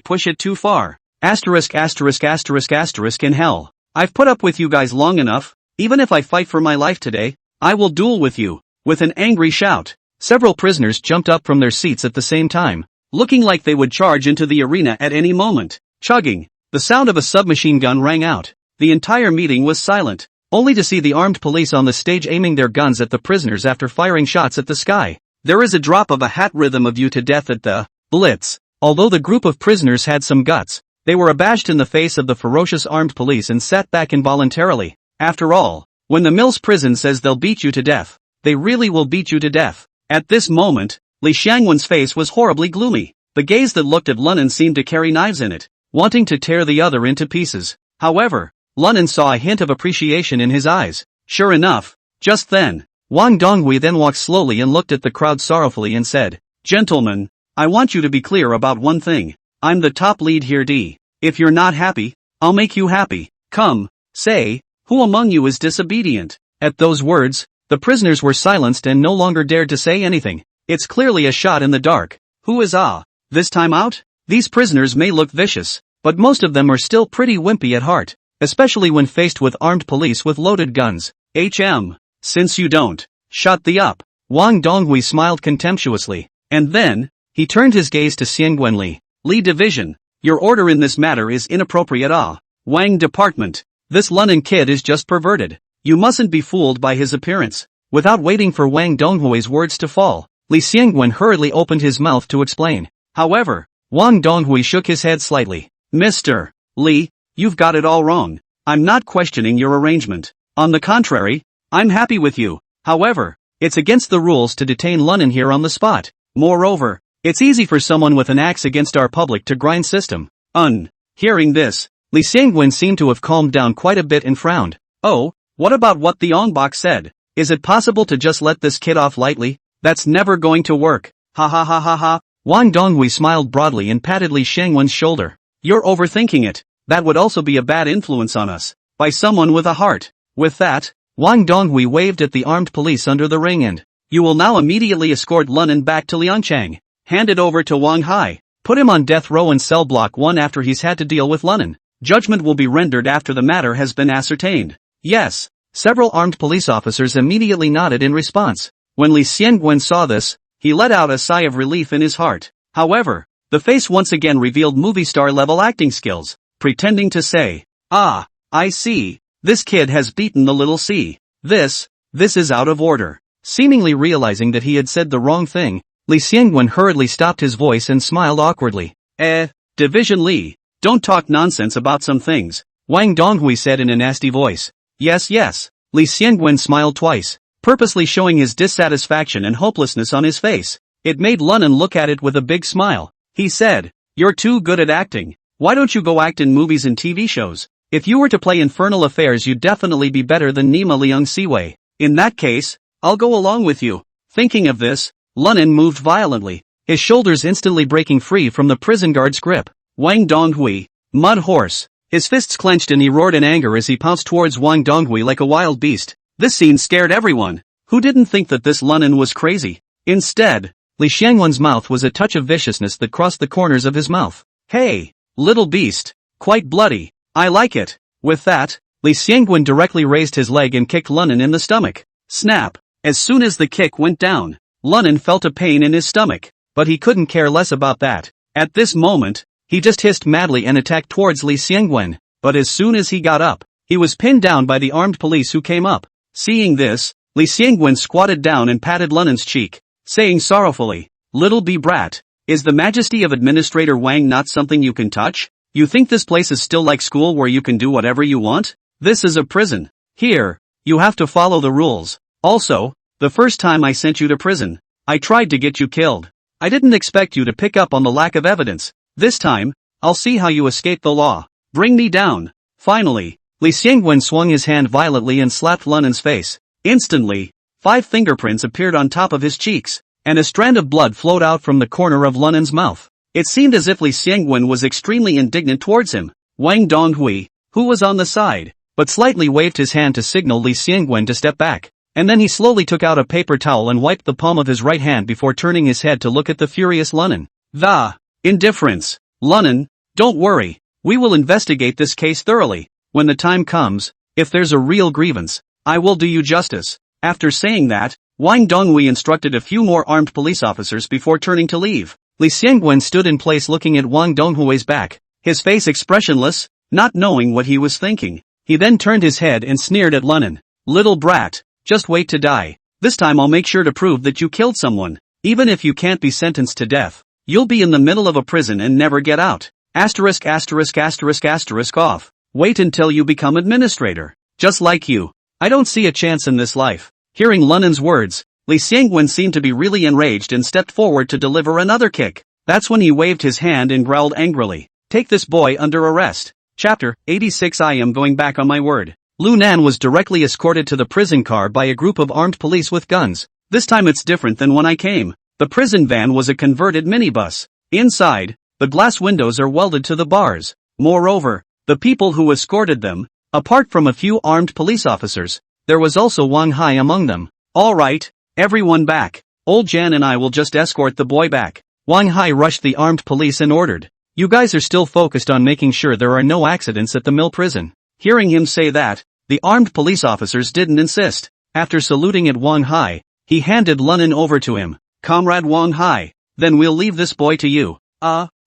S1: push it too far. Asterisk asterisk asterisk asterisk in hell. I've put up with you guys long enough. Even if I fight for my life today, I will duel with you." With an angry shout, several prisoners jumped up from their seats at the same time, looking like they would charge into the arena at any moment. Chugging, the sound of a submachine gun rang out. The entire meeting was silent, only to see the armed police on the stage aiming their guns at the prisoners after firing shots at the sky. There is a drop of a hat rhythm of "you to death" at the Blitz. Although the group of prisoners had some guts, they were abashed in the face of the ferocious armed police and sat back involuntarily. After all, when the Mills prison says they'll beat you to death, they really will beat you to death. At this moment, Li Xiangwen's face was horribly gloomy. The gaze that looked at Lunan seemed to carry knives in it, wanting to tear the other into pieces. However, Lunan saw a hint of appreciation in his eyes. Sure enough, just then, Wang Donghui then walked slowly and looked at the crowd sorrowfully and said, "Gentlemen, I want you to be clear about one thing. I'm the top lead here D. If you're not happy, I'll make you happy. Come, say, who among you is disobedient?" At those words, the prisoners were silenced and no longer dared to say anything. It's clearly a shot in the dark. Who is this time out? These prisoners may look vicious, but most of them are still pretty wimpy at heart, especially when faced with armed police with loaded guns. Since you don't shut the up. Wang Donghui smiled contemptuously, and then, he turned his gaze to Xiangwen Li. "Li Division, your order in this matter is inappropriate. Wang Department, this Lunan kid is just perverted. You mustn't be fooled by his appearance." Without waiting for Wang Donghui's words to fall, Li Xiangwen hurriedly opened his mouth to explain. However, Wang Donghui shook his head slightly. "Mr. Li, you've got it all wrong. I'm not questioning your arrangement. On the contrary, I'm happy with you. However, it's against the rules to detain Lunan here on the spot. Moreover, it's easy for someone with an axe against our public to grind system." Hearing this, Li Xiangwen seemed to have calmed down quite a bit and frowned. "Oh, what about what the Ongbok said? Is it possible to just let this kid off lightly? That's never going to work. Ha ha ha ha ha." Wang Donghui smiled broadly and patted Li Xiangwen's shoulder. "You're overthinking it. That would also be a bad influence on us. By someone with a heart." With that, Wang Donghui waved at the armed police under the ring and, "You will now immediately escort Lunan back to Liangchang. Hand it over to Wang Hai. Put him on death row in cell block 1 after he's had to deal with Lunan. Judgment will be rendered after the matter has been ascertained." "Yes." Several armed police officers immediately nodded in response. When Li Xiangwen saw this, he let out a sigh of relief in his heart. However, the face once again revealed movie star level acting skills, pretending to say, "Ah, I see. This kid has beaten the little C. This is out of order." Seemingly realizing that he had said the wrong thing, Li Xiangwen hurriedly stopped his voice and smiled awkwardly. Division Li, don't talk nonsense about some things," Wang Donghui said in a nasty voice. Yes. Li Xiangwen smiled twice, purposely showing his dissatisfaction and hopelessness on his face. It made Lunan look at it with a big smile. He said, "You're too good at acting. Why don't you go act in movies and TV shows? If you were to play Infernal Affairs you'd definitely be better than Nima Liang Siwei. In that case, I'll go along with you." Thinking of this, Lunan moved violently, his shoulders instantly breaking free from the prison guard's grip. Wang Donghui, mud horse. His fists clenched and he roared in anger as he pounced towards Wang Donghui like a wild beast. This scene scared everyone. Who didn't think that this Lunan was crazy? Instead, Li Xiangwen's mouth was a touch of viciousness that crossed the corners of his mouth. "Hey, little beast. Quite bloody. I like it." With that, Li Xiangwen directly raised his leg and kicked Lunan in the stomach. Snap! As soon as the kick went down, Lunan felt a pain in his stomach, but he couldn't care less about that. At this moment, he just hissed madly and attacked towards Li Xiangwen, but as soon as he got up, he was pinned down by the armed police who came up. Seeing this, Li Xiangwen squatted down and patted Lunan's cheek, saying sorrowfully, "Little brat, is the majesty of Administrator Wang not something you can touch? You think this place is still like school where you can do whatever you want? This is a prison. Here, you have to follow the rules. Also, the first time I sent you to prison, I tried to get you killed. I didn't expect you to pick up on the lack of evidence. This time, I'll see how you escape the law. Bring me down." Finally, Li Xiangwen swung his hand violently and slapped Lunan's face. Instantly, 5 fingerprints appeared on top of his cheeks, and a strand of blood flowed out from the corner of Lunan's mouth. It seemed as if Li Xiangwen was extremely indignant towards him. Wang Donghui, who was on the side, but slightly waved his hand to signal Li Xiangwen to step back, and then he slowly took out a paper towel and wiped the palm of his right hand before turning his head to look at the furious Lunan. The indifference. Lunan, don't worry, we will investigate this case thoroughly. When the time comes, if there's a real grievance, I will do you justice. After saying that, Wang Donghui instructed a few more armed police officers before turning to leave. Li Xiangwen stood in place looking at Wang Donghui's back, his face expressionless, not knowing what he was thinking. He then turned his head and sneered at Lunan. Little brat, just wait to die. This time I'll make sure to prove that you killed someone. Even if you can't be sentenced to death, you'll be in the middle of a prison and never get out. Asterisk asterisk asterisk asterisk off. Wait until you become administrator. Just like you. I don't see a chance in this life. Hearing Lunan's words, Li Xiangwen seemed to be really enraged and stepped forward to deliver another kick. That's when he waved his hand and growled angrily. Take this boy under arrest. Chapter 86. I am going back on my word. Lunan was directly escorted to the prison car by a group of armed police with guns. This time it's different than when I came. The prison van was a converted minibus. Inside, the glass windows are welded to the bars. Moreover, the people who escorted them, apart from a few armed police officers, there was also Wang Hai among them. All right, everyone back. Old Jan and I will just escort the boy back. Wang Hai rushed the armed police and ordered. You guys are still focused on making sure there are no accidents at the mill prison. Hearing him say that, the armed police officers didn't insist. After saluting at Wang Hai, he handed Lunan over to him. Comrade Wang Hai, then we'll leave this boy to you.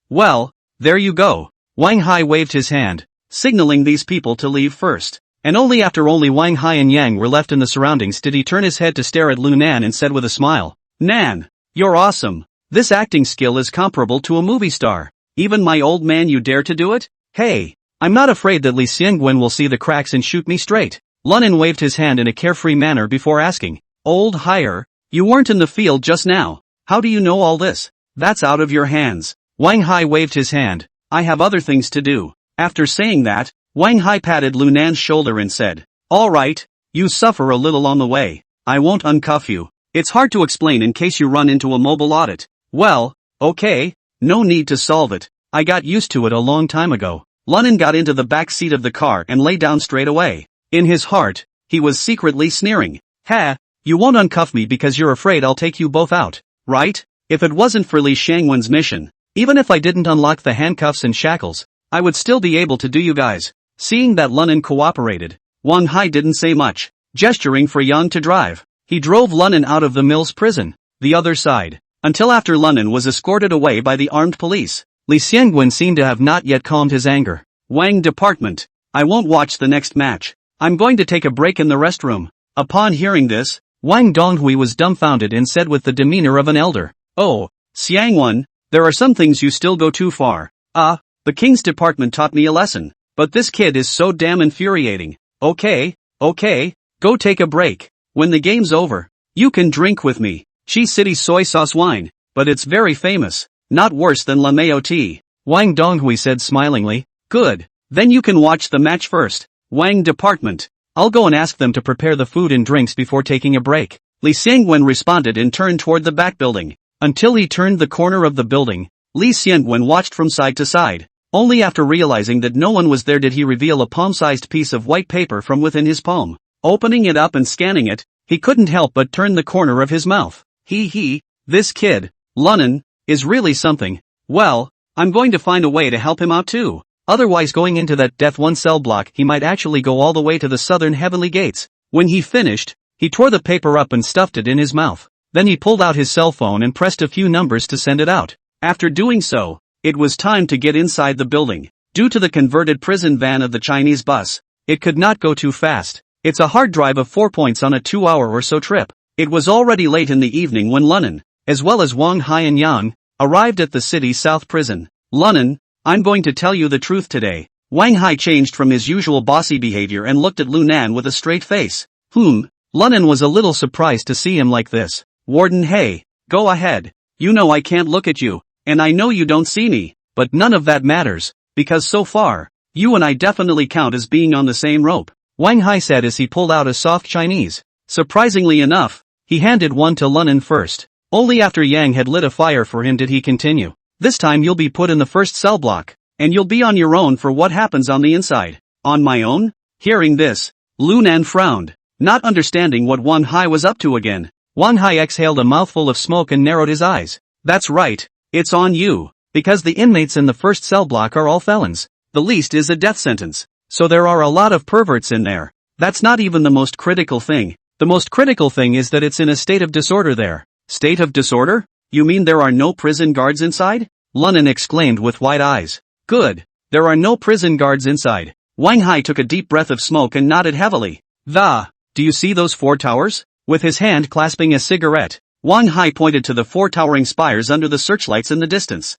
S1: Well, there you go. Wang Hai waved his hand, signaling these people to leave first. And only after Wang Hai and Yang were left in the surroundings did he turn his head to stare at Lunan and said with a smile, Nan, you're awesome. This acting skill is comparable to a movie star. Even my old man you dare to do it? Hey, I'm not afraid that Li Xiangwen will see the cracks and shoot me straight. Lunan waved his hand in a carefree manner before asking, Old Hire, you weren't in the field just now. How do you know all this? That's out of your hands. Wang Hai waved his hand. I have other things to do. After saying that, Wang Hai patted Lunan's shoulder and said, All right, you suffer a little on the way. I won't uncuff you. It's hard to explain in case you run into a mobile audit. Well, okay, no need to solve it. I got used to it a long time ago. Lunan got into the back seat of the car and lay down straight away. In his heart, he was secretly sneering. Ha, you won't uncuff me because you're afraid I'll take you both out, right? If it wasn't for Li Xiangwen's mission, even if I didn't unlock the handcuffs and shackles, I would still be able to do you guys. Seeing that Lunan cooperated, Wang Hai didn't say much, gesturing for Yang to drive. He drove Lunan out of the mill's prison, the other side, until after Lunan was escorted away by the armed police. Li Xiangwen seemed to have not yet calmed his anger. Wang Department, I won't watch the next match. I'm going to take a break in the restroom. Upon hearing this, Wang Donghui was dumbfounded and said with the demeanor of an elder, Oh, Xiangwen, there are some things you still go too far. The King's Department taught me a lesson, but this kid is so damn infuriating. Okay, go take a break. When the game's over, you can drink with me. Chi City soy sauce wine, but it's very famous. Not worse than Lameo tea. Wang Donghui said smilingly. Good, then you can watch the match first. Wang Department, I'll go and ask them to prepare the food and drinks before taking a break. Li Xiangwen responded and turned toward the back building. Until he turned the corner of the building, Li Xiangwen watched from side to side. Only after realizing that no one was there did he reveal a palm-sized piece of white paper from within his palm. Opening it up and scanning it, he couldn't help but turn the corner of his mouth. This kid, Lunan, is really something. Well, I'm going to find a way to help him out too. Otherwise going into that Death 1 cell block he might actually go all the way to the southern heavenly gates. When he finished, he tore the paper up and stuffed it in his mouth. Then he pulled out his cell phone and pressed a few numbers to send it out. After doing so, it was time to get inside the building. Due to the converted prison van of the Chinese bus, it could not go too fast. It's a hard drive of 4 points on a 2-hour or so trip. It was already late in the evening when Lunan, as well as Wang Hai and Yang, arrived at the city's south prison. Lunan, I'm going to tell you the truth today. Wang Hai changed from his usual bossy behavior and looked at Lunan with a straight face. Lunan was a little surprised to see him like this. Warden, hey, go ahead. You know I can't look at you, and I know you don't see me, but none of that matters, because so far, you and I definitely count as being on the same rope. Wang Hai said as he pulled out a soft Chinese. Surprisingly enough, he handed one to Lunan first. Only after Yang had lit a fire for him did he continue. This time you'll be put in the first cell block, and you'll be on your own for what happens on the inside. On my own? Hearing this, Lu Nan frowned, not understanding what Wang Hai was up to again. Wang Hai exhaled a mouthful of smoke and narrowed his eyes. That's right, it's on you, because the inmates in the first cell block are all felons. The least is a death sentence, so there are a lot of perverts in there. That's not even the most critical thing. The most critical thing is that it's in a state of disorder there. State of disorder? You mean there are no prison guards inside? Lunan exclaimed with wide eyes. Good. There are no prison guards inside. Wang Hai took a deep breath of smoke and nodded heavily. Do you see those 4 towers? With his hand clasping a cigarette, Wang Hai pointed to the 4 towering spires under the searchlights in the distance.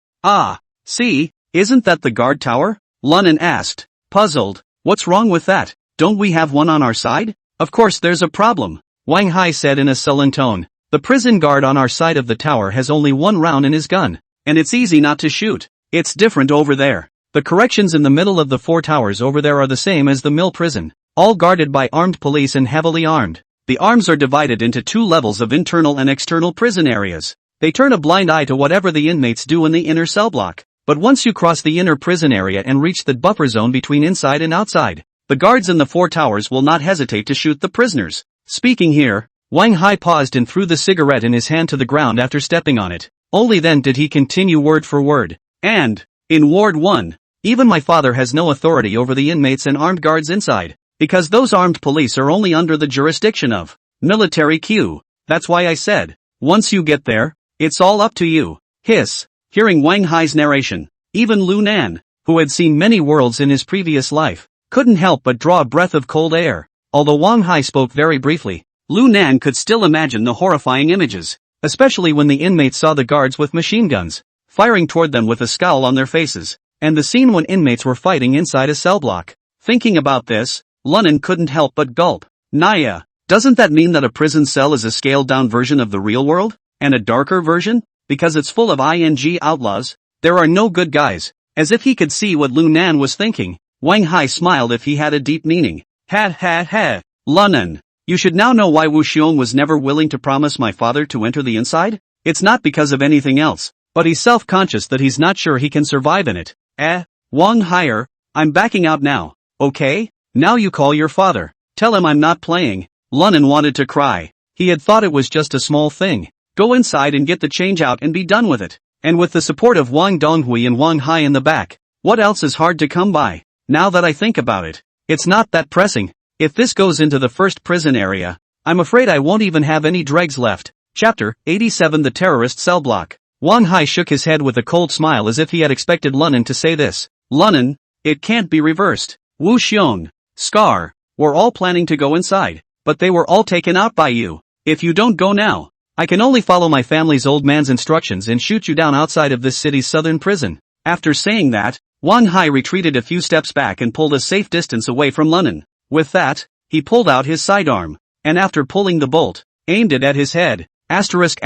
S1: See, isn't that the guard tower? Lunan asked, puzzled. What's wrong with that? Don't we have one on our side? Of course there's a problem, Wang Hai said in a sullen tone. The prison guard on our side of the tower has only 1 round in his gun, and it's easy not to shoot. It's different over there. The corrections in the middle of the 4 towers over there are the same as the mill prison, all guarded by armed police and heavily armed. The arms are divided into 2 levels of internal and external prison areas. They turn a blind eye to whatever the inmates do in the inner cell block. But once you cross the inner prison area and reach the buffer zone between inside and outside, the guards in the 4 towers will not hesitate to shoot the prisoners. Speaking here, Wang Hai paused and threw the cigarette in his hand to the ground after stepping on it. Only then did he continue word for word. And, in Ward 1, even my father has no authority over the inmates and armed guards inside, because those armed police are only under the jurisdiction of military Q. That's why I said, once you get there, it's all up to you. Hiss. Hearing Wang Hai's narration, even Lu Nan, who had seen many worlds in his previous life, couldn't help but draw a breath of cold air. Although Wang Hai spoke very briefly, Lu Nan could still imagine the horrifying images, especially when the inmates saw the guards with machine guns, firing toward them with a scowl on their faces, and the scene when inmates were fighting inside a cell block. Thinking about this, Lunan couldn't help but gulp. Naya, doesn't that mean that a prison cell is a scaled-down version of the real world? And a darker version? Because it's full of ING outlaws, there are no good guys. As if he could see what Lu Nan was thinking, Wang Hai smiled if he had a deep meaning. Ha. Lunan, you should now know why Wu Xiong was never willing to promise my father to enter the inside? It's not because of anything else, but he's self-conscious that he's not sure he can survive in it. Wang Hai, I'm backing out now, okay? Now you call your father. Tell him I'm not playing. Lunan wanted to cry. He had thought it was just a small thing. Go inside and get the change out and be done with it. And with the support of Wang Donghui and Wang Hai in the back, what else is hard to come by? Now that I think about it, it's not that pressing. If this goes into the first prison area, I'm afraid I won't even have any dregs left. Chapter 87 The Terrorist Cell Block. Wang Hai shook his head with a cold smile as if he had expected Lunan to say this. Lunan, it can't be reversed. Wu Xiong, Scar, were all planning to go inside, but they were all taken out by you. If you don't go now, I can only follow my family's old man's instructions and shoot you down outside of this city's southern prison. After saying that, Wang Hai retreated a few steps back and pulled a safe distance away from Lunan. With that, he pulled out his sidearm, and after pulling the bolt, aimed it at his head. Asterisk.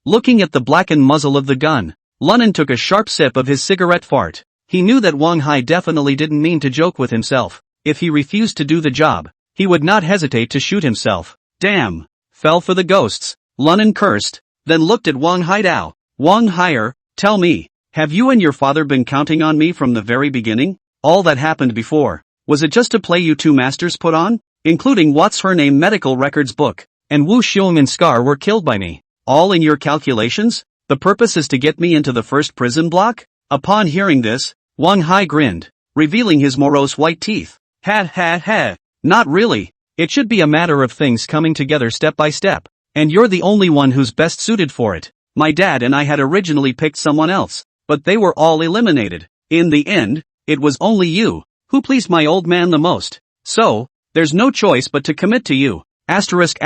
S1: Looking at the blackened muzzle of the gun, Lunan took a sharp sip of his cigarette fart. He knew that Wang Hai definitely didn't mean to joke with himself. If he refused to do the job, he would not hesitate to shoot himself. Damn. Fell for the ghosts. Lunan cursed, then looked at Wang Haidao. Wang Hai, tell me, have you and your father been counting on me from the very beginning? All that happened before, was it just a play you 2 masters put on? Including what's her name medical records book, and Wu Xiong and Scar were killed by me. All in your calculations? The purpose is to get me into the first prison block? Upon hearing this, Wang Hai grinned, revealing his morose white teeth. Ha. Not really. It should be a matter of things coming together step by step, and you're the only one who's best suited for it. My dad and I had originally picked someone else, but they were all eliminated. In the end, it was only you, who pleased my old man the most. So, there's no choice but to commit to you. Asterisk.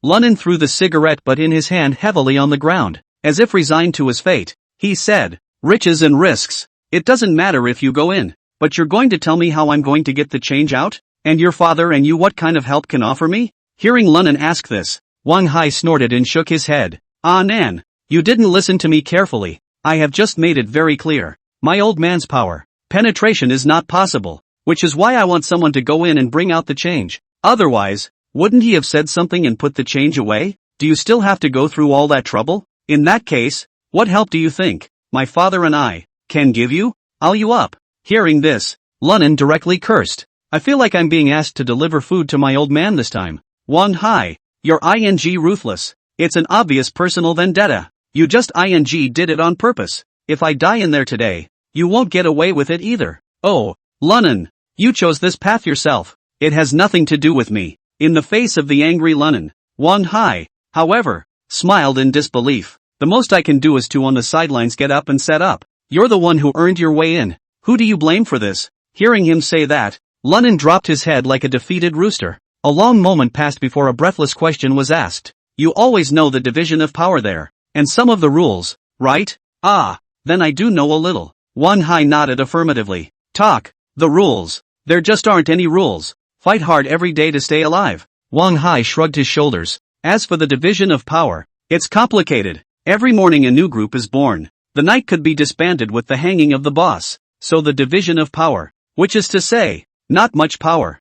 S1: Lunan threw the cigarette butt in his hand heavily on the ground, as if resigned to his fate. He said, riches and risks. It doesn't matter if you go in, but you're going to tell me how I'm going to get the change out? And your father and you what kind of help can offer me? Hearing Lunan ask this, Wang Hai snorted and shook his head. Nan, you didn't listen to me carefully. I have just made it very clear. My old man's power, penetration is not possible, which is why I want someone to go in and bring out the change. Otherwise, wouldn't he have said something and put the change away? Do you still have to go through all that trouble? In that case, what help do you think my father and I can give you? I'll you up. Hearing this, Lunnan directly cursed. I feel like I'm being asked to deliver food to my old man this time. Wang Hai, you're ruthless. It's an obvious personal vendetta. You just did it on purpose. If I die in there today, you won't get away with it either. Oh, Lunnan, you chose this path yourself. It has nothing to do with me. In the face of the angry Lunnan, Wang Hai, however, smiled in disbelief. The most I can do is to on the sidelines get up and set up. You're the one who earned your way in. Who do you blame for this? Hearing him say that, Lunnan dropped his head like a defeated rooster. A long moment passed before a breathless question was asked. You always know the division of power there, and some of the rules, right? Ah, then I do know a little. Wang Hai nodded affirmatively. Talk, the rules. There just aren't any rules. Fight hard every day to stay alive. Wang Hai shrugged his shoulders. As for the division of power, it's complicated. Every morning a new group is born. The night could be disbanded with the hanging of the boss. So the division of power, which is to say, not much power.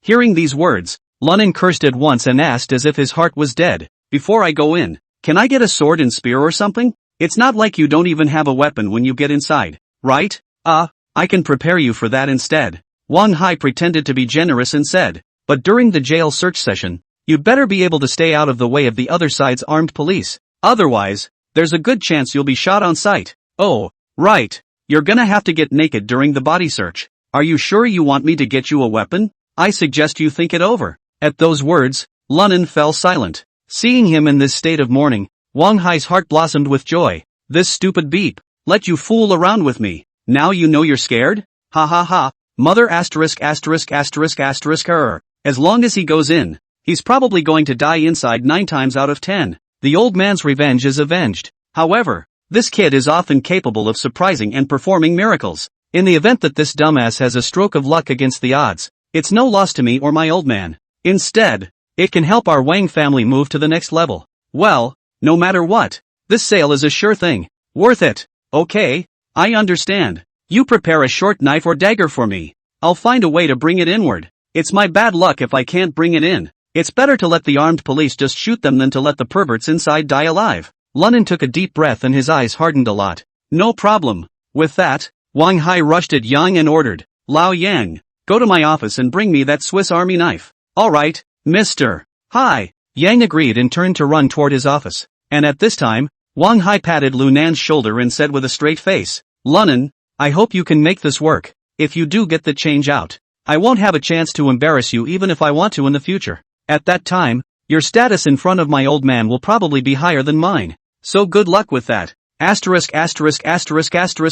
S1: Hearing these words, Lunnan cursed at once and asked as if his heart was dead. Before I go in, can I get a sword and spear or something? It's not like you don't even have a weapon when you get inside, right? I can prepare you for that instead. Wang Hai pretended to be generous and said, but during the jail search session, you'd better be able to stay out of the way of the other side's armed police. Otherwise, there's a good chance you'll be shot on sight. Oh, right. You're gonna have to get naked during the body search. Are you sure you want me to get you a weapon? I suggest you think it over. At those words, Lunnan fell silent. Seeing him in this state of mourning, Wang Hai's heart blossomed with joy. This stupid beep. Let you fool around with me. Now you know you're scared? Ha ha ha. Mother asterisk. As long as he goes in, he's probably going to die inside 9 times out of 10. The old man's revenge is avenged. However, this kid is often capable of surprising and performing miracles. In the event that this dumbass has a stroke of luck against the odds, it's no loss to me or my old man. Instead, it can help our Wang family move to the next level. Well, no matter what, this sale is a sure thing. Worth it. Okay, I understand. You prepare a short knife or dagger for me. I'll find a way to bring it inward. It's my bad luck if I can't bring it in. It's better to let the armed police just shoot them than to let the perverts inside die alive. Lunnan took a deep breath and his eyes hardened a lot. No problem. With that, Wang Hai rushed at Yang and ordered, Lao Yang, go to my office and bring me that Swiss Army knife. Alright, Mr. Hai. Yang agreed and turned to run toward his office. And at this time, Wang Hai patted Lunan's shoulder and said with a straight face, Lunnan, I hope you can make this work. If you do get the change out, I won't have a chance to embarrass you even if I want to in the future. At that time, your status in front of my old man will probably be higher than mine. So good luck with that.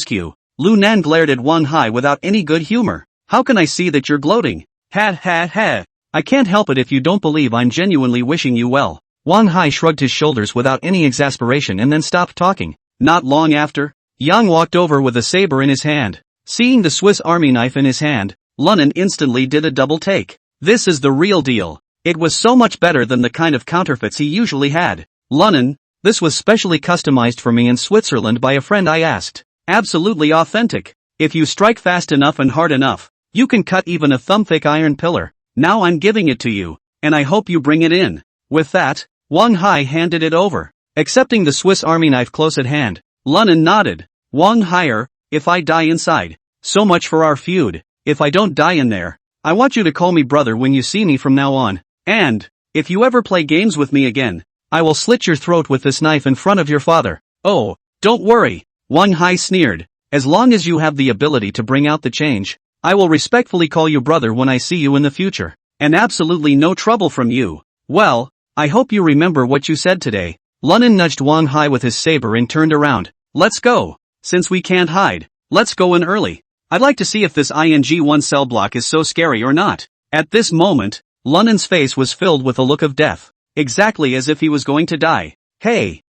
S1: Q. Lunan glared at Wang Hai without any good humor. How can I see that you're gloating? Ha. I can't help it if you don't believe I'm genuinely wishing you well. Wang Hai shrugged his shoulders without any exasperation and then stopped talking. Not long after, Yang walked over with a saber in his hand. Seeing the Swiss Army knife in his hand, Lunnan instantly did a double take. This is the real deal. It was so much better than the kind of counterfeits he usually had. Lunnan, this was specially customized for me in Switzerland by a friend I asked. Absolutely authentic. If you strike fast enough and hard enough, you can cut even a thumb-thick iron pillar. Now I'm giving it to you, and I hope you bring it in. With that, Wang Hai handed it over. Accepting the Swiss Army knife close at hand, Lunnan nodded. Wang Hai, if I die inside, so much for our feud. If I don't die in there, I want you to call me brother when you see me from now on. And, if you ever play games with me again, I will slit your throat with this knife in front of your father. Oh, don't worry, Wang Hai sneered. As long as you have the ability to bring out the change, I will respectfully call you brother when I see you in the future. And absolutely no trouble from you. Well, I hope you remember what you said today. Lunnan nudged Wang Hai with his saber and turned around. Let's go. Since we can't hide, let's go in early. I'd like to see if this ing1 cell block is so scary or not. At this moment, Lunnan's face was filled with a look of death. Exactly as if he was going to die. Hey,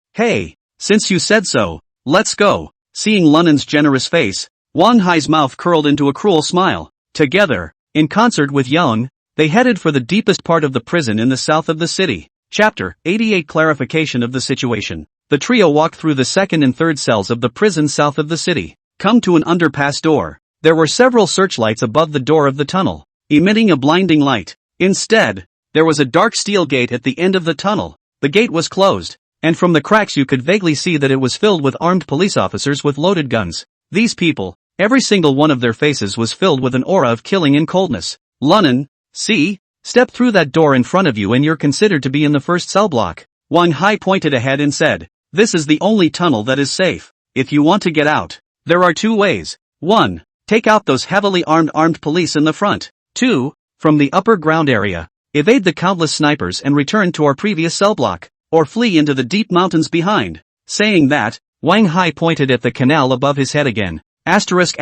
S1: since you said so, let's go. Seeing Lunnan's generous face, Wang Hai's mouth curled into a cruel smile. Together, in concert with Yang, they headed for the deepest part of the prison in the south of the city. Chapter 88 Clarification of the situation. The trio walked through the second and third cells of the prison south of the city. Come to an underpass door. There were several searchlights above the door of the tunnel, emitting a blinding light. Instead, there was a dark steel gate at the end of the tunnel. The gate was closed, and from the cracks you could vaguely see that it was filled with armed police officers with loaded guns. These people, every single one of their faces was filled with an aura of killing and coldness. Lunnan, see? Step through that door in front of you and you're considered to be in the first cell block. Wang Hai pointed ahead and said, this is the only tunnel that is safe. If you want to get out, there are 2 ways. 1. Take out those heavily armed police in the front. 2. From the upper ground area, evade the countless snipers and return to our previous cell block, or flee into the deep mountains behind. Saying that, Wang Hai pointed at the canal above his head again. Asterisk.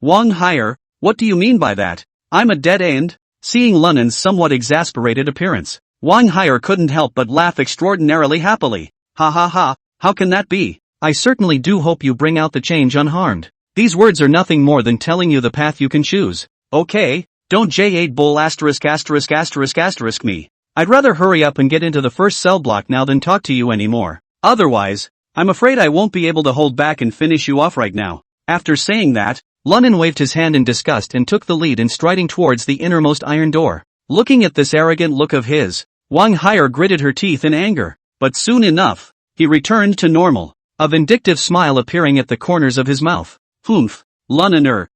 S1: Wang Hai, what do you mean by that? I'm a dead end? Seeing Lunnan's somewhat exasperated appearance, Wang Hai couldn't help but laugh extraordinarily happily. Ha ha ha, how can that be? I certainly do hope you bring out the change unharmed. These words are nothing more than telling you the path you can choose. Okay, don't J8 bull **** me. I'd rather hurry up and get into the first cell block now than talk to you anymore. Otherwise, I'm afraid I won't be able to hold back and finish you off right now. After saying that, Lunnan waved his hand in disgust and took the lead in striding towards the innermost iron door. Looking at this arrogant look of his, Wang Hai gritted her teeth in anger, but soon enough, he returned to normal, a vindictive smile appearing at the corners of his mouth. Humph, Lunnaner,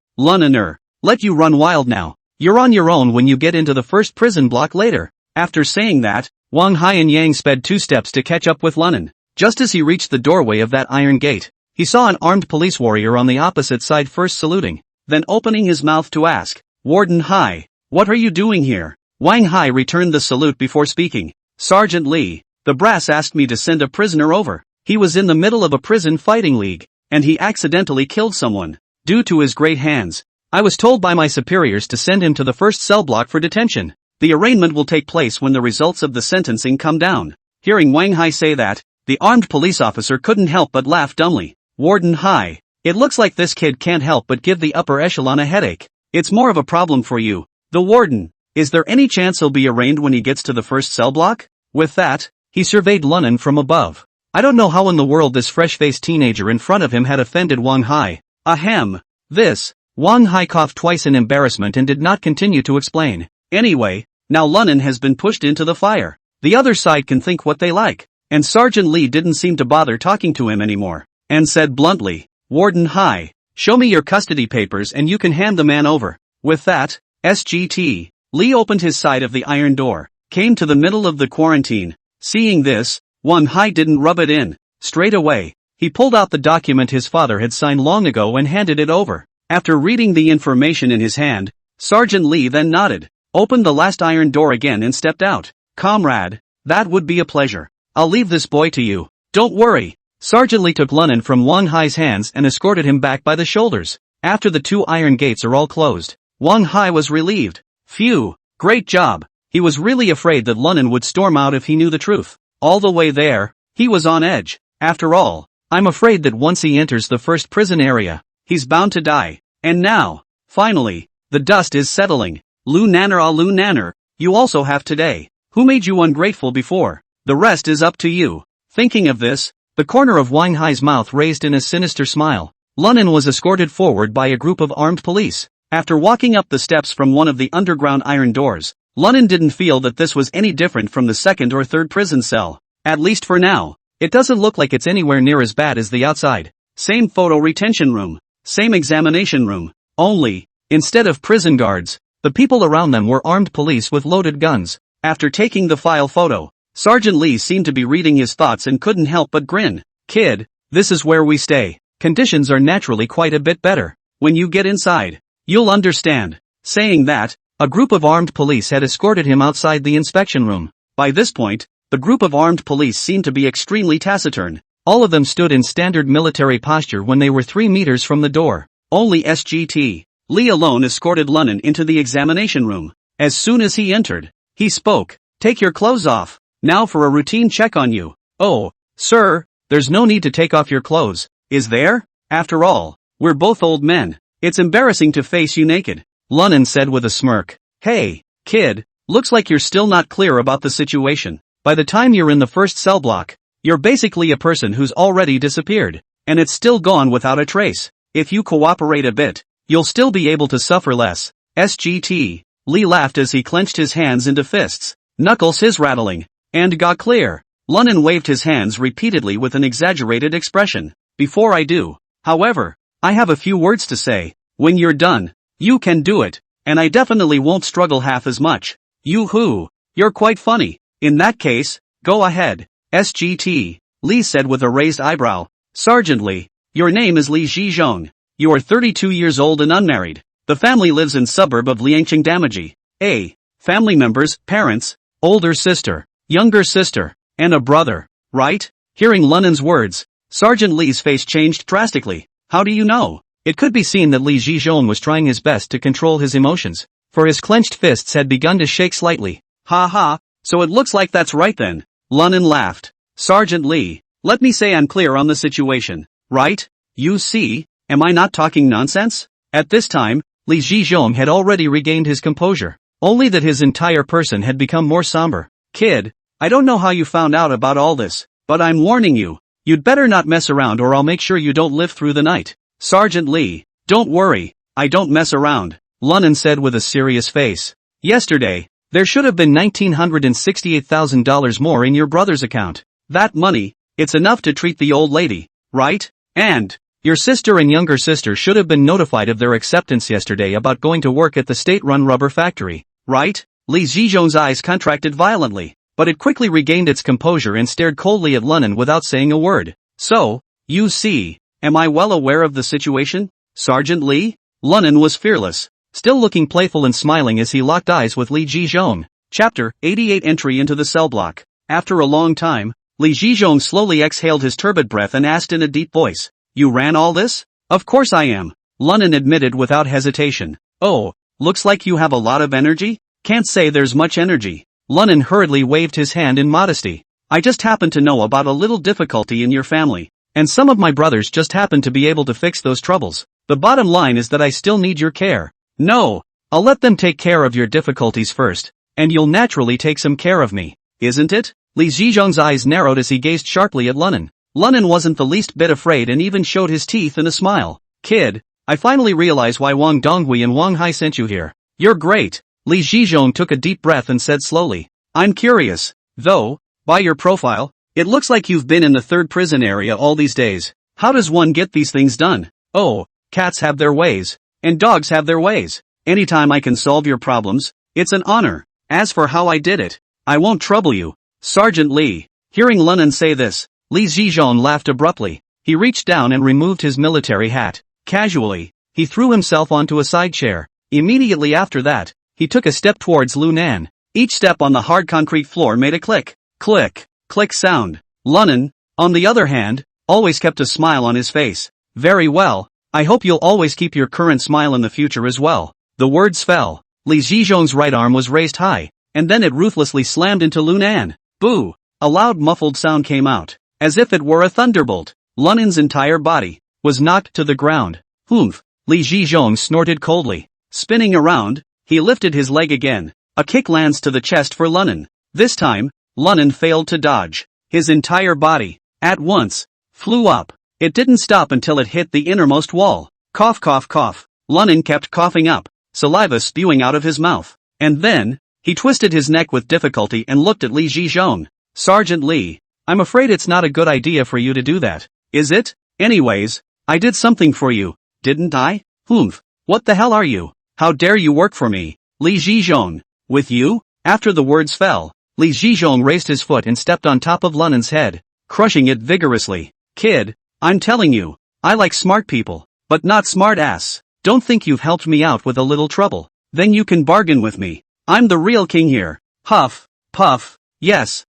S1: let you run wild now. You're on your own when you get into the first prison block later. After saying that, Wang Hai and Yang sped 2 steps to catch up with Lunnan. Just as he reached the doorway of that iron gate, he saw an armed police warrior on the opposite side first saluting, then opening his mouth to ask, Warden Hai, what are you doing here? Wang Hai returned the salute before speaking. Sergeant Li, the brass asked me to send a prisoner over. He was in the middle of a prison fighting league, and he accidentally killed someone. Due to his great hands, I was told by my superiors to send him to the first cell block for detention. The arraignment will take place when the results of the sentencing come down. Hearing Wang Hai say that, the armed police officer couldn't help but laugh dumbly. Warden Hai, it looks like this kid can't help but give the upper echelon a headache. It's more of a problem for you. The warden, is there any chance he'll be arraigned when he gets to the first cell block? With that, he surveyed Lunnan from above. I don't know how in the world this fresh-faced teenager in front of him had offended Wang Hai. Ahem. This. Wang Hai coughed twice in embarrassment and did not continue to explain. Anyway, now Lunnan has been pushed into the fire. The other side can think what they like. And Sergeant Li didn't seem to bother talking to him anymore, and said bluntly, Warden Hai, show me your custody papers and you can hand the man over. With that, SGT, Li opened his side of the iron door, came to the middle of the quarantine. Seeing this, Wang Hai didn't rub it in. Straight away, he pulled out the document his father had signed long ago and handed it over. After reading the information in his hand, Sergeant Li then nodded, opened the last iron door again and stepped out. Comrade, that would be a pleasure. I'll leave this boy to you. Don't worry. Sergeant Li took Lunnan from Wang Hai's hands and escorted him back by the shoulders. After the 2 iron gates are all closed, Wang Hai was relieved. Phew, great job. He was really afraid that Lunnan would storm out if he knew the truth. All the way there, he was on edge. After all, I'm afraid that once he enters the first prison area, he's bound to die. And now, finally, the dust is settling. Lu Nanner, you also have today. Who made you ungrateful before? The rest is up to you. Thinking of this, the corner of Wang Hai's mouth raised in a sinister smile. Lunnan was escorted forward by a group of armed police. After walking up the steps from one of the underground iron doors, Lunnan didn't feel that this was any different from the second or third prison cell. At least for now. It doesn't look like it's anywhere near as bad as the outside. Same photo retention room. Same examination room. Only, instead of prison guards, the people around them were armed police with loaded guns. After taking the file photo, Sergeant Li seemed to be reading his thoughts and couldn't help but grin. Kid, this is where we stay. Conditions are naturally quite a bit better. When you get inside, you'll understand. Saying that, a group of armed police had escorted him outside the inspection room. By this point, the group of armed police seemed to be extremely taciturn. All of them stood in standard military posture when they were 3 meters from the door. Only SGT, Li alone escorted Lunnan into the examination room. As soon as he entered, he spoke. Take your clothes off. Now for a routine check on you. Oh, sir, there's no need to take off your clothes, is there? After all, we're both old men. It's embarrassing to face you naked, Lunnan said with a smirk. Hey, kid, looks like you're still not clear about the situation. By the time you're in the first cell block, you're basically a person who's already disappeared, and it's still gone without a trace. If you cooperate a bit, you'll still be able to suffer less. SGT, Li laughed as he clenched his hands into fists, knuckles his rattling, and got clear. Lunan waved his hands repeatedly with an exaggerated expression. Before I do, however, I have a few words to say. When you're done, you can do it, and I definitely won't struggle half as much. Yoo-hoo, you're quite funny. In that case, go ahead. SGT, Lee said with a raised eyebrow. Sergeant Lee, your name is Li Zhizhong. You are 32 years old and unmarried. The family lives in suburb of Liangqing Damaji. A. Family members, parents, older sister, younger sister, and a brother, right? Hearing Lunan's words, Sergeant Lee's face changed drastically. How do you know? It could be seen that Li Zhizhong was trying his best to control his emotions, for his clenched fists had begun to shake slightly. Ha ha, so it looks like that's right then. Lunan laughed. Sergeant Lee, let me say I'm clear on the situation, right? You see, am I not talking nonsense? At this time, Li Zhizhong had already regained his composure, only that his entire person had become more somber. Kid, I don't know how you found out about all this, but I'm warning you, you'd better not mess around or I'll make sure you don't live through the night. Sergeant Lee, don't worry, I don't mess around, Lunan said with a serious face. Yesterday, there should have been $1,968,000 more in your brother's account. That money, it's enough to treat the old lady, right? And your sister and younger sister should have been notified of their acceptance yesterday about going to work at the state-run rubber factory, right? Li Zhizhong's eyes contracted violently, but it quickly regained its composure and stared coldly at Lunan without saying a word. So, you see, am I well aware of the situation, Sergeant Lee? Lunan was fearless, still looking playful and smiling as he locked eyes with Li Zhizhong. Chapter 88 Entry into the cell block. After a long time, Li Zhizhong slowly exhaled his turbid breath and asked in a deep voice, You ran all this? Of course I am, Lunan admitted without hesitation. Oh, looks like you have a lot of energy? Can't say there's much energy. Lunan hurriedly waved his hand in modesty. I just happen to know about a little difficulty in your family, and some of my brothers just happen to be able to fix those troubles. The bottom line is that I still need your care. No, I'll let them take care of your difficulties first, and you'll naturally take some care of me, isn't it? Li Zhizhong's eyes narrowed as he gazed sharply at Lunan. Lunan wasn't the least bit afraid and even showed his teeth in a smile. Kid, I finally realize why Wang Donghui and Wang Hai sent you here. You're great. Li Zhizhong took a deep breath and said slowly. I'm curious, though, by your profile, it looks like you've been in the third prison area all these days. How does one get these things done? Oh, cats have their ways, and dogs have their ways. Anytime I can solve your problems, it's an honor. As for how I did it, I won't trouble you. Sergeant Lee. Hearing Lunan say this, Li Zhizhong laughed abruptly. He reached down and removed his military hat. Casually, he threw himself onto a side chair. Immediately after that, he took a step towards Lunan. Each step on the hard concrete floor made a click, click sound. Lunan, on the other hand, always kept a smile on his face. Very well, I hope you'll always keep your current smile in the future as well. The words fell. Li Zhizhong's right arm was raised high, and then it ruthlessly slammed into Lunan. Boo! A loud muffled sound came out, as if it were a thunderbolt. Lunan's entire body was knocked to the ground. Humph! Li Zhizhong snorted coldly. Spinning around, he lifted his leg again. A kick lands to the chest for Lunan. This time, Lunan failed to dodge. His entire body, at once, flew up. It didn't stop until it hit the innermost wall. Cough cough cough. Lunan kept coughing up, saliva spewing out of his mouth. And then, he twisted his neck with difficulty and looked at Li Zhizhong. Sergeant Lee, I'm afraid it's not a good idea for you to do that, is it? Anyways, I did something for you, didn't I? Humph, what the hell are you? How dare you work for me? Li Zhizhong, with you? After the words fell, Li Zhizhong raised his foot and stepped on top of Lunan's head, crushing it vigorously. Kid, I'm telling you, I like smart people, but not smart ass. Don't think you've helped me out with a little trouble. Then you can bargain with me. I'm the real king here. Huff, puff, yes,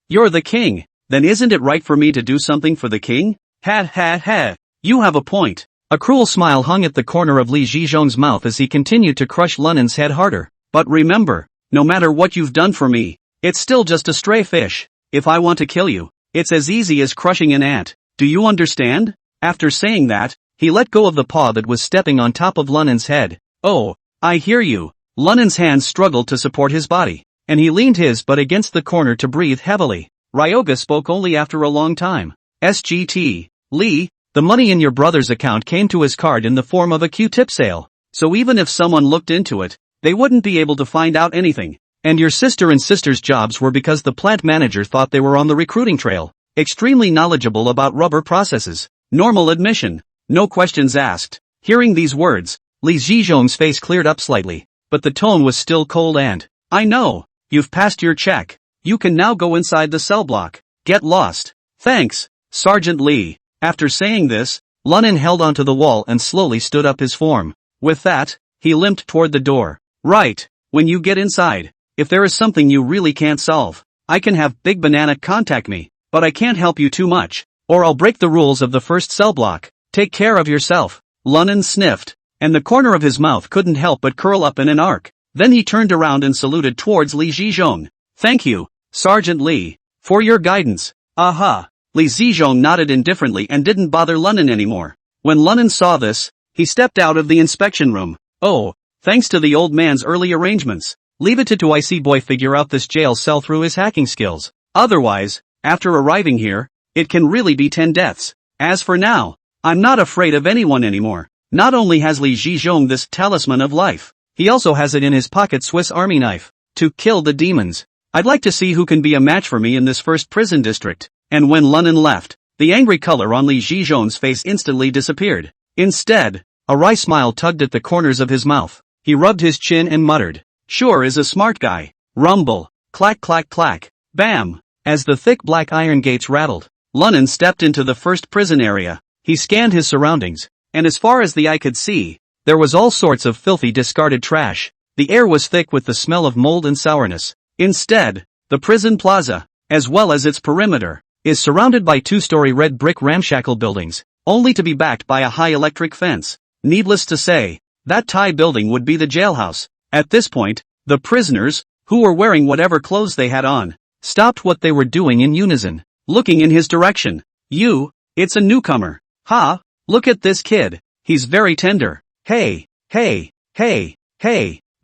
S1: you're the king. Then isn't it right for me to do something for the king? Ha, you have a point. A cruel smile hung at the corner of Li Zhizhong's mouth as he continued to crush Lunan's head harder. But remember, no matter what you've done for me, it's still just a stray fish. If I want to kill you, it's as easy as crushing an ant. Do you understand? After saying that, he let go of the paw that was stepping on top of Lunan's head. Oh, I hear you. Lunan's hands struggled to support his body, and he leaned his butt against the corner to breathe heavily. Ryoga spoke only after a long time. SGT, Lee, the money in your brother's account came to his card in the form of a Q-tip sale, so even if someone looked into it, they wouldn't be able to find out anything. And your sister and sister's jobs were because the plant manager thought they were on the recruiting trail. Extremely knowledgeable about rubber processes. Normal admission. No questions asked. Hearing these words, Li Zhizhong's face cleared up slightly, but the tone was still cold and, I know. You've passed your check. You can now go inside the cell block. Get lost. Thanks, Sergeant Li. After saying this, Lunin held onto the wall and slowly stood up his form. With that, he limped toward the door. Right, when you get inside, if there is something you really can't solve, I can have Big Banana contact me, but I can't help you too much, or I'll break the rules of the first cell block. Take care of yourself. Lunin sniffed, and the corner of his mouth couldn't help but curl up in an arc. Then he turned around and saluted towards Li Zhizhong. Thank you, Sergeant Li, for your guidance. Aha. Li Zhizhong nodded indifferently and didn't bother Lunin anymore. When Lunin saw this, he stepped out of the inspection room. Oh, thanks to the old man's early arrangements. Leave it to IC boy figure out this jail cell through his hacking skills. Otherwise, after arriving here, it can really be 10 deaths. As for now, I'm not afraid of anyone anymore. Not only has Li Zhizhong this talisman of life, he also has it in his pocket Swiss Army knife. To kill the demons. I'd like to see who can be a match for me in this first prison district. And when Lunin left, the angry color on Li Zhizhong's face instantly disappeared. Instead, a wry smile tugged at the corners of his mouth. He rubbed his chin and muttered, sure is a smart guy. Rumble. Clack clack clack. Bam. As the thick black iron gates rattled, Lunin stepped into the first prison area. He scanned his surroundings, and as far as the eye could see, there was all sorts of filthy discarded trash. The air was thick with the smell of mold and sourness. Instead, the prison plaza, as well as its perimeter, is surrounded by two-story red brick ramshackle buildings, only to be backed by a high electric fence. Needless to say, that Thai building would be the jailhouse. At this point, the prisoners, who were wearing whatever clothes they had on, stopped what they were doing in unison, looking in his direction. It's a newcomer. Ha, look at this kid. He's very tender. Hey,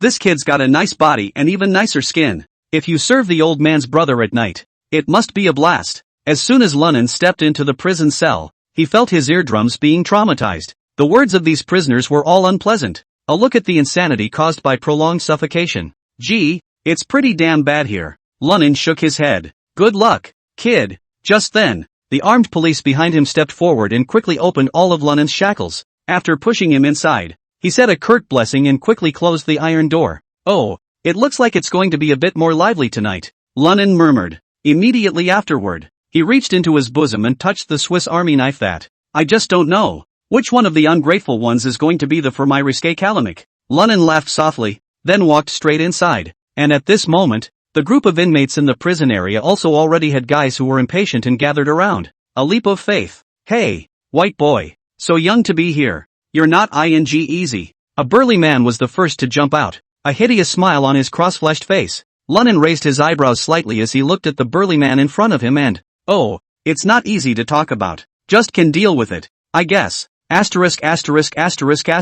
S1: this kid's got a nice body and even nicer skin. If you serve the old man's brother at night, it must be a blast. As soon as Lunin stepped into the prison cell, he felt his eardrums being traumatized. The words of these prisoners were all unpleasant. A look at the insanity caused by prolonged suffocation. Gee, it's pretty damn bad here. Lunin shook his head. Good luck, kid. Just then, the armed police behind him stepped forward and quickly opened all of Lunin's shackles. After pushing him inside, he said a curt blessing and quickly closed the iron door. Oh, it looks like it's going to be a bit more lively tonight, Lunin murmured. Immediately afterward, he reached into his bosom and touched the Swiss Army knife that, I just don't know. Which one of the ungrateful ones is going to be the for my risque calamik? Lunin laughed softly, then walked straight inside. And at this moment, the group of inmates in the prison area also already had guys who were impatient and gathered around. A leap of faith. Hey, white boy. So young to be here. You're not easy. A burly man was the first to jump out, a hideous smile on his cross-fleshed face. Lunin raised his eyebrows slightly as he looked at the burly man in front of him and, oh, it's not easy to talk about. Just can deal with it, I guess. The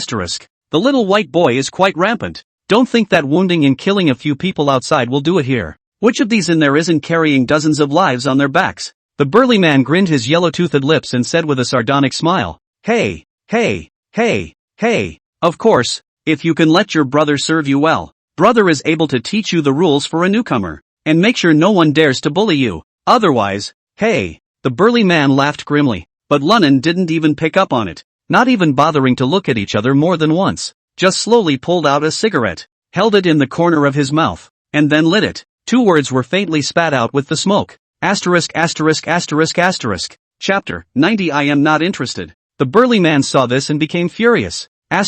S1: little white boy is quite rampant. Don't think that wounding and killing a few people outside will do it here. Which of these in there isn't carrying dozens of lives on their backs? The burly man grinned his yellow-toothed lips and said with a sardonic smile, Hey. Of course, if you can let your brother serve you well. Brother is able to teach you the rules for a newcomer, and make sure no one dares to bully you. Otherwise, hey. The burly man laughed grimly, but Lunin didn't even pick up on it, not even bothering to look at each other more than once. Just slowly pulled out a cigarette, held it in the corner of his mouth, and then lit it. Two words were faintly spat out with the smoke. Chapter 90 I am not interested. The burly man saw this and became furious. I'll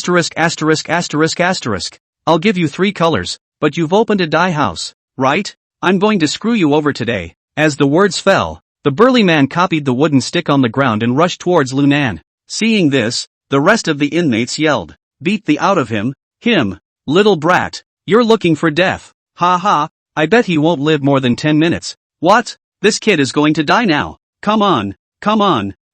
S1: give you 3 colors, but you've opened a dye house, right? I'm going to screw you over today. As the words fell, the burly man copied the wooden stick on the ground and rushed towards Lunan. Seeing this, the rest of the inmates yelled, Beat the out of him, little brat, you're looking for death. Ha ha, I bet he won't live more than 10 minutes. What? This kid is going to die now. Come on,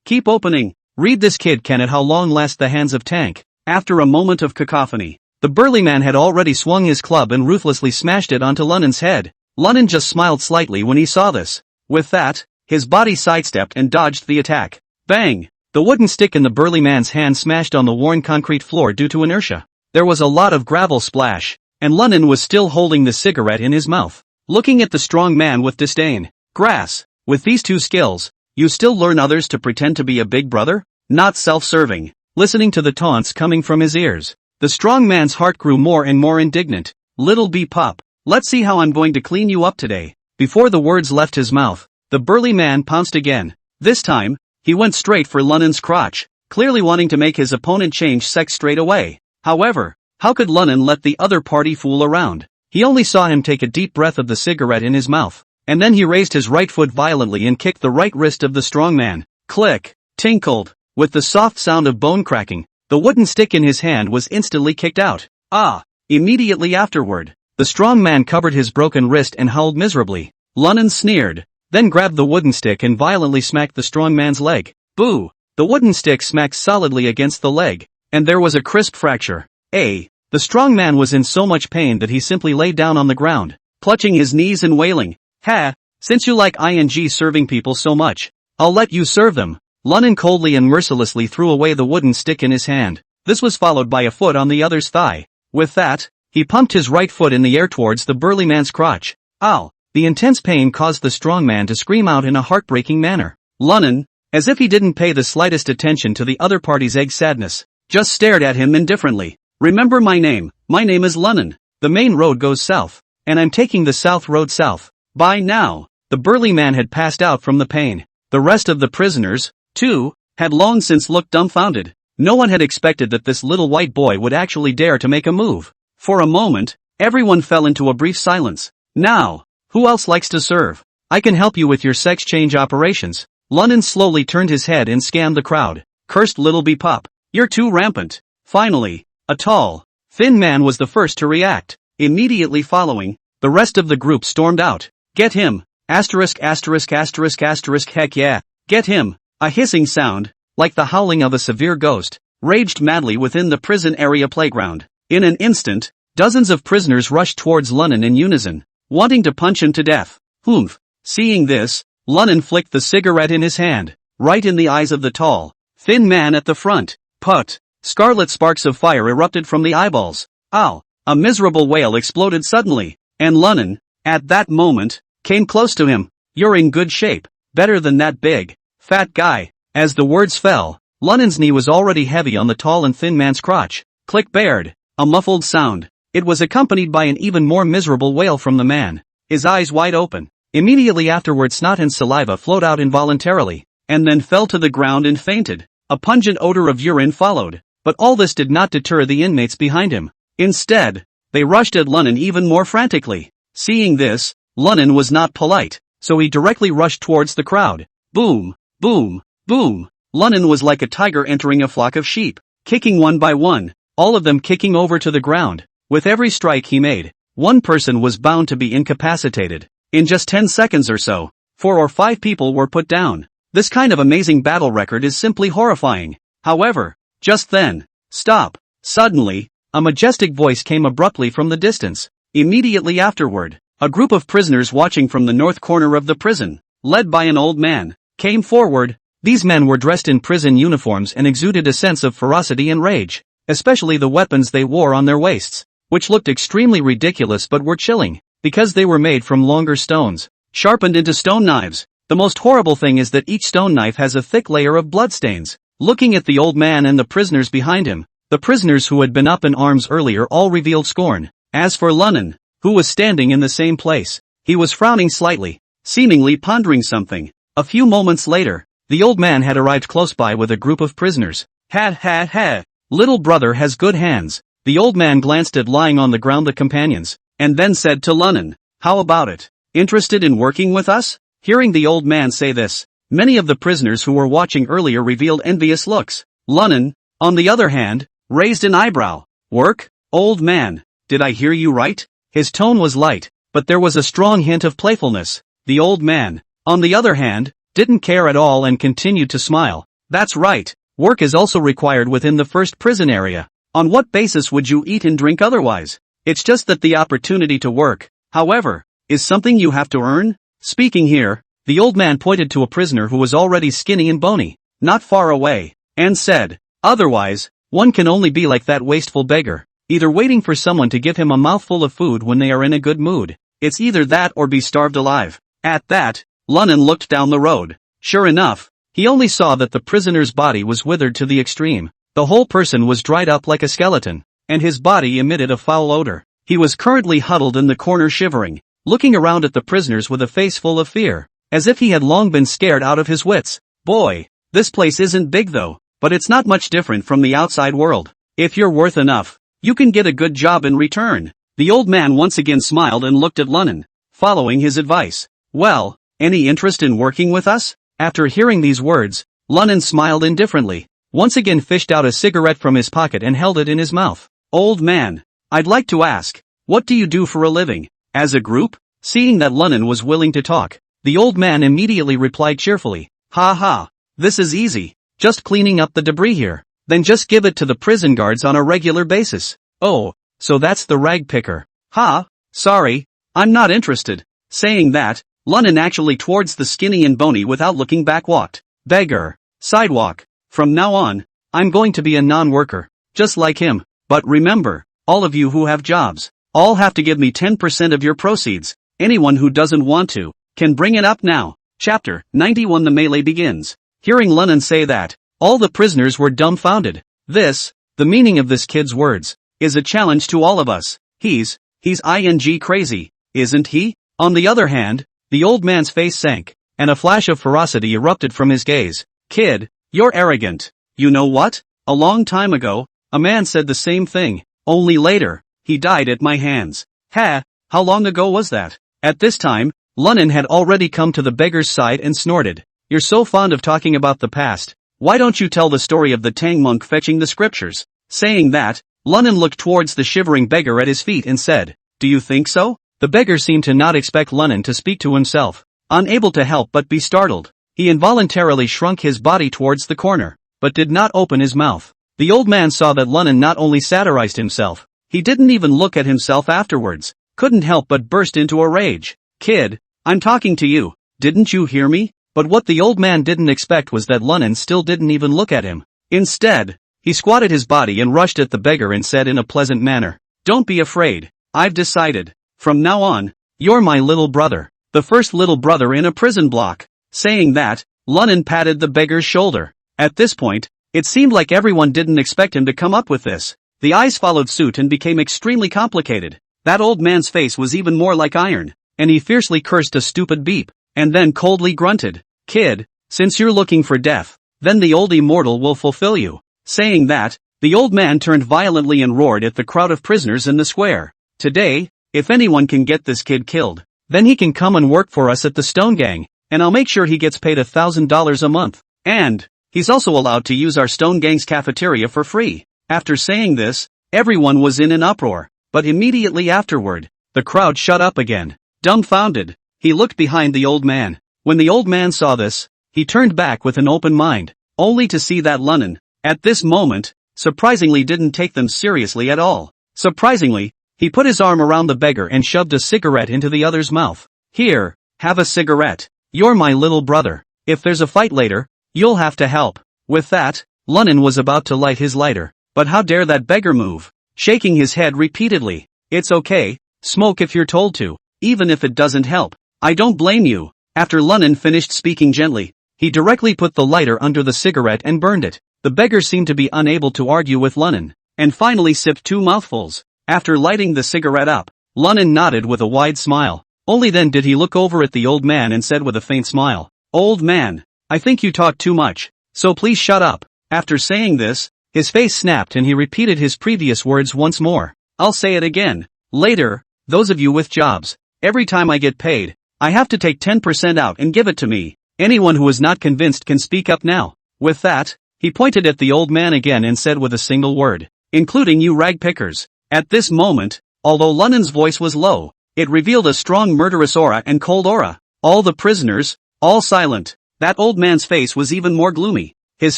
S1: keep opening. Read this kid can at how long last the hands of tank. After a moment of cacophony, the burly man had already swung his club and ruthlessly smashed it onto Lunin's head. Lunin just smiled slightly when he saw this. With that, his body sidestepped and dodged the attack. Bang! The wooden stick in the burly man's hand smashed on the worn concrete floor due to inertia. There was a lot of gravel splash, and Lunnan was still holding the cigarette in his mouth, looking at the strong man with disdain. Grass, with these two skills, you still learn others to pretend to be a big brother? Not self-serving. Listening to the taunts coming from his ears, the strong man's heart grew more and more indignant. Little B-Pup, let's see how I'm going to clean you up today. Before the words left his mouth, the burly man pounced again. This time, he went straight for Lunnan's crotch, clearly wanting to make his opponent change sex straight away. However, how could Lunnan let the other party fool around? He only saw him take a deep breath of the cigarette in his mouth, and then he raised his right foot violently and kicked the right wrist of the strong man. Click, tinkled. With the soft sound of bone cracking, the wooden stick in his hand was instantly kicked out. Ah! Immediately afterward, the strong man covered his broken wrist and howled miserably. Lunnan sneered, then grabbed the wooden stick and violently smacked the strong man's leg. Boo! The wooden stick smacked solidly against the leg, and there was a crisp fracture. The strong man was in so much pain that he simply lay down on the ground, clutching his knees and wailing. Ha! Since you like serving people so much, I'll let you serve them. Lunnan coldly and mercilessly threw away the wooden stick in his hand. This was followed by a foot on the other's thigh. With that, he pumped his right foot in the air towards the burly man's crotch. Ow! The intense pain caused the strong man to scream out in a heartbreaking manner. Lunnan, as if he didn't pay the slightest attention to the other party's egg sadness, just stared at him indifferently. Remember my name is Lunnan. The main road goes south, and I'm taking the south road south. By now, the burly man had passed out from the pain. The rest of the prisoners, too, had long since looked dumbfounded. No one had expected that this little white boy would actually dare to make a move. For a moment, everyone fell into a brief silence. Now, who else likes to serve? I can help you with your sex change operations. Lunnan slowly turned his head and scanned the crowd. Cursed little B-Pup, you're too rampant. Finally, a tall, thin man was the first to react. Immediately following, the rest of the group stormed out. Get him! Asterisk asterisk asterisk asterisk heck yeah! Get him! A hissing sound, like the howling of a severe ghost, raged madly within the prison area playground. In an instant, dozens of prisoners rushed towards Lunnan in unison, wanting to punch him to death. Humph! Seeing this, Lunnan flicked the cigarette in his hand, right in the eyes of the tall, thin man at the front. Put! Scarlet sparks of fire erupted from the eyeballs. Ow! A miserable wail exploded suddenly, and Lunnan, at that moment, came close to him. You're in good shape, better than that big, fat guy. As the words fell, Lunnan's knee was already heavy on the tall and thin man's crotch. Click bared, a muffled sound. It was accompanied by an even more miserable wail from the man, his eyes wide open. Immediately afterward snot and saliva flowed out involuntarily, and then fell to the ground and fainted. A pungent odor of urine followed, but all this did not deter the inmates behind him. Instead, they rushed at Lunnan even more frantically. Seeing this, Lunnan was not polite, so he directly rushed towards the crowd. Boom! Boom! Boom! Lunnan was like a tiger entering a flock of sheep, kicking one by one, all of them kicking over to the ground. With every strike he made, one person was bound to be incapacitated. In just 10 seconds or so, 4 or 5 people were put down. This kind of amazing battle record is simply horrifying. However, just then, stop! Suddenly, a majestic voice came abruptly from the distance. Immediately afterward, a group of prisoners watching from the north corner of the prison, led by an old man, came forward. These men were dressed in prison uniforms and exuded a sense of ferocity and rage, especially the weapons they wore on their waists, which looked extremely ridiculous but were chilling, because they were made from longer stones, sharpened into stone knives. The most horrible thing is that each stone knife has a thick layer of bloodstains. Looking at the old man and the prisoners behind him, the prisoners who had been up in arms earlier all revealed scorn. As for Lunnan, who was standing in the same place, he was frowning slightly, seemingly pondering something. A few moments later, the old man had arrived close by with a group of prisoners. Ha ha ha! Little brother has good hands. The old man glanced at lying on the ground the companions, and then said to Lunnan, how about it? Interested in working with us? Hearing the old man say this, many of the prisoners who were watching earlier revealed envious looks. Lunnan, on the other hand, raised an eyebrow. Work? Old man, did I hear you right? His tone was light, but there was a strong hint of playfulness. The old man, on the other hand, didn't care at all and continued to smile. That's right, work is also required within the first prison area. On what basis would you eat and drink otherwise? It's just that the opportunity to work, however, is something you have to earn. Speaking here, the old man pointed to a prisoner who was already skinny and bony, not far away, and said, otherwise, one can only be like that wasteful beggar. either waiting for someone to give him a mouthful of food when they are in a good mood. It's either that or be starved alive. At that, Lunnan looked down the road. Sure enough, he only saw that the prisoner's body was withered to the extreme. The whole person was dried up like a skeleton, and his body emitted a foul odor. He was currently huddled in the corner shivering, looking around at the prisoners with a face full of fear, as if he had long been scared out of his wits. Boy, this place isn't big though, but it's not much different from the outside world. If you're worth enough, you can get a good job in return. The old man once again smiled and looked at Lunnan, following his advice. Well, any interest in working with us? After hearing these words, Lunnan smiled indifferently, once again fished out a cigarette from his pocket and held it in his mouth. Old man, I'd like to ask, what do you do for a living? As a group? Seeing that Lunnan was willing to talk, the old man immediately replied cheerfully, ha ha, this is easy, just cleaning up the debris here, then just give it to the prison guards on a regular basis. Oh, so that's the rag picker. Ha, sorry, I'm not interested. Saying that, Lunnan actually towards the skinny and bony without looking back walked. Beggar. Sidewalk. From now on, I'm going to be a non-worker, just like him. But remember, all of you who have jobs, all have to give me 10% of your proceeds. Anyone who doesn't want to, can bring it up now. Chapter 91. The melee begins. Hearing Lunnan say that, all the prisoners were dumbfounded. The meaning of this kid's words, is a challenge to all of us. He's ing crazy, isn't he? On the other hand, the old man's face sank, and a flash of ferocity erupted from his gaze. Kid, you're arrogant. You know what? A long time ago, a man said the same thing, only later, he died at my hands. Ha, how long ago was that? At this time, Lunnan had already come to the beggar's side and snorted. You're so fond of talking about the past, why don't you tell the story of the Tang monk fetching the scriptures? Saying that, Lunnan looked towards the shivering beggar at his feet and said, do you think so? The beggar seemed to not expect Lunnan to speak to himself. Unable to help but be startled, he involuntarily shrunk his body towards the corner, but did not open his mouth. The old man saw that Lunnan not only satirized himself, he didn't even look at himself afterwards, couldn't help but burst into a rage. Kid, I'm talking to you, didn't you hear me? But what the old man didn't expect was that Lunnan still didn't even look at him. Instead, he squatted his body and rushed at the beggar and said in a pleasant manner, don't be afraid, I've decided. From now on, you're my little brother, the first little brother in a prison block. Saying that, Lunnan patted the beggar's shoulder. At this point, it seemed like everyone didn't expect him to come up with this. The eyes followed suit and became extremely complicated. That old man's face was even more like iron, and he fiercely cursed a stupid beep, and then coldly grunted, Kid, since you're looking for death, then the old immortal will fulfill you. Saying that, the old man turned violently and roared at the crowd of prisoners in the square. Today, if anyone can get this kid killed, then he can come and work for us at the Stone Gang, and I'll make sure he gets paid $1,000 a month. And, he's also allowed to use our Stone Gang's cafeteria for free. After saying this, everyone was in an uproar, but immediately afterward, the crowd shut up again. Dumbfounded, he looked behind the old man. When the old man saw this, he turned back with an open mind, only to see that Lunnan, at this moment, surprisingly didn't take them seriously at all. Surprisingly, he put his arm around the beggar and shoved a cigarette into the other's mouth. Here, have a cigarette. You're my little brother. If there's a fight later, you'll have to help. With that, Lunnan was about to light his lighter, but how dare that beggar move? Shaking his head repeatedly. It's okay, smoke if you're told to, even if it doesn't help. I don't blame you. After Lunnan finished speaking gently, he directly put the lighter under the cigarette and burned it. The beggar seemed to be unable to argue with Lunnan, and finally sipped 2 mouthfuls. After lighting the cigarette up, Lunnan nodded with a wide smile. Only then did he look over at the old man and said with a faint smile, Old man, I think you talk too much, so please shut up. After saying this, his face snapped and he repeated his previous words once more. I'll say it again. Later, those of you with jobs, every time I get paid, I have to take 10% out and give it to me. Anyone who is not convinced can speak up now. With that, he pointed at the old man again and said with a single word, including you rag pickers. At this moment, although Lunnan's voice was low, it revealed a strong murderous aura and cold aura. All the prisoners, all silent. That old man's face was even more gloomy. His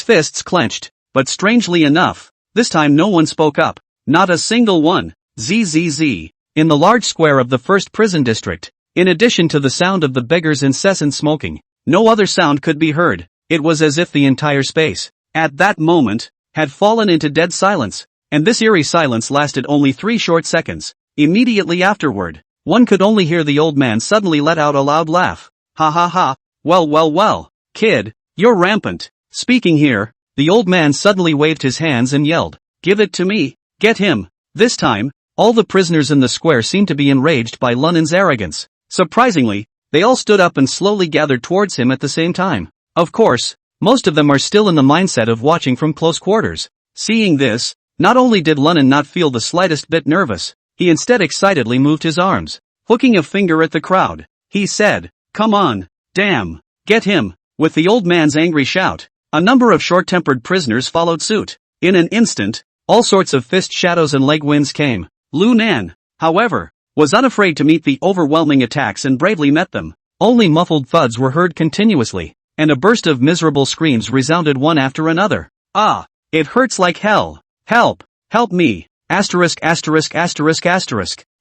S1: fists clenched, but strangely enough, this time no one spoke up. Not a single one. ZZZ. In the large square of the first prison district, in addition to the sound of the beggar's incessant smoking, no other sound could be heard. It was as if the entire space, at that moment, had fallen into dead silence. And this eerie silence lasted only 3 short seconds. Immediately afterward, one could only hear the old man suddenly let out a loud laugh. Ha ha ha, well, kid, you're rampant. Speaking here, the old man suddenly waved his hands and yelled, "Give it to me, get him." This time, all the prisoners in the square seemed to be enraged by Lunen's arrogance. Surprisingly, they all stood up and slowly gathered towards him at the same time. Of course, most of them are still in the mindset of watching from close quarters. Seeing this, not only did Lunen not feel the slightest bit nervous, he instead excitedly moved his arms. Hooking a finger at the crowd, he said, "Come on, damn, get him." With the old man's angry shout, a number of short-tempered prisoners followed suit. In an instant, all sorts of fist shadows and leg winds came. Lunan, however, was unafraid to meet the overwhelming attacks and bravely met them. Only muffled thuds were heard continuously, and a burst of miserable screams resounded one after another. "Ah, it hurts like hell. Help, help me. Asterisk.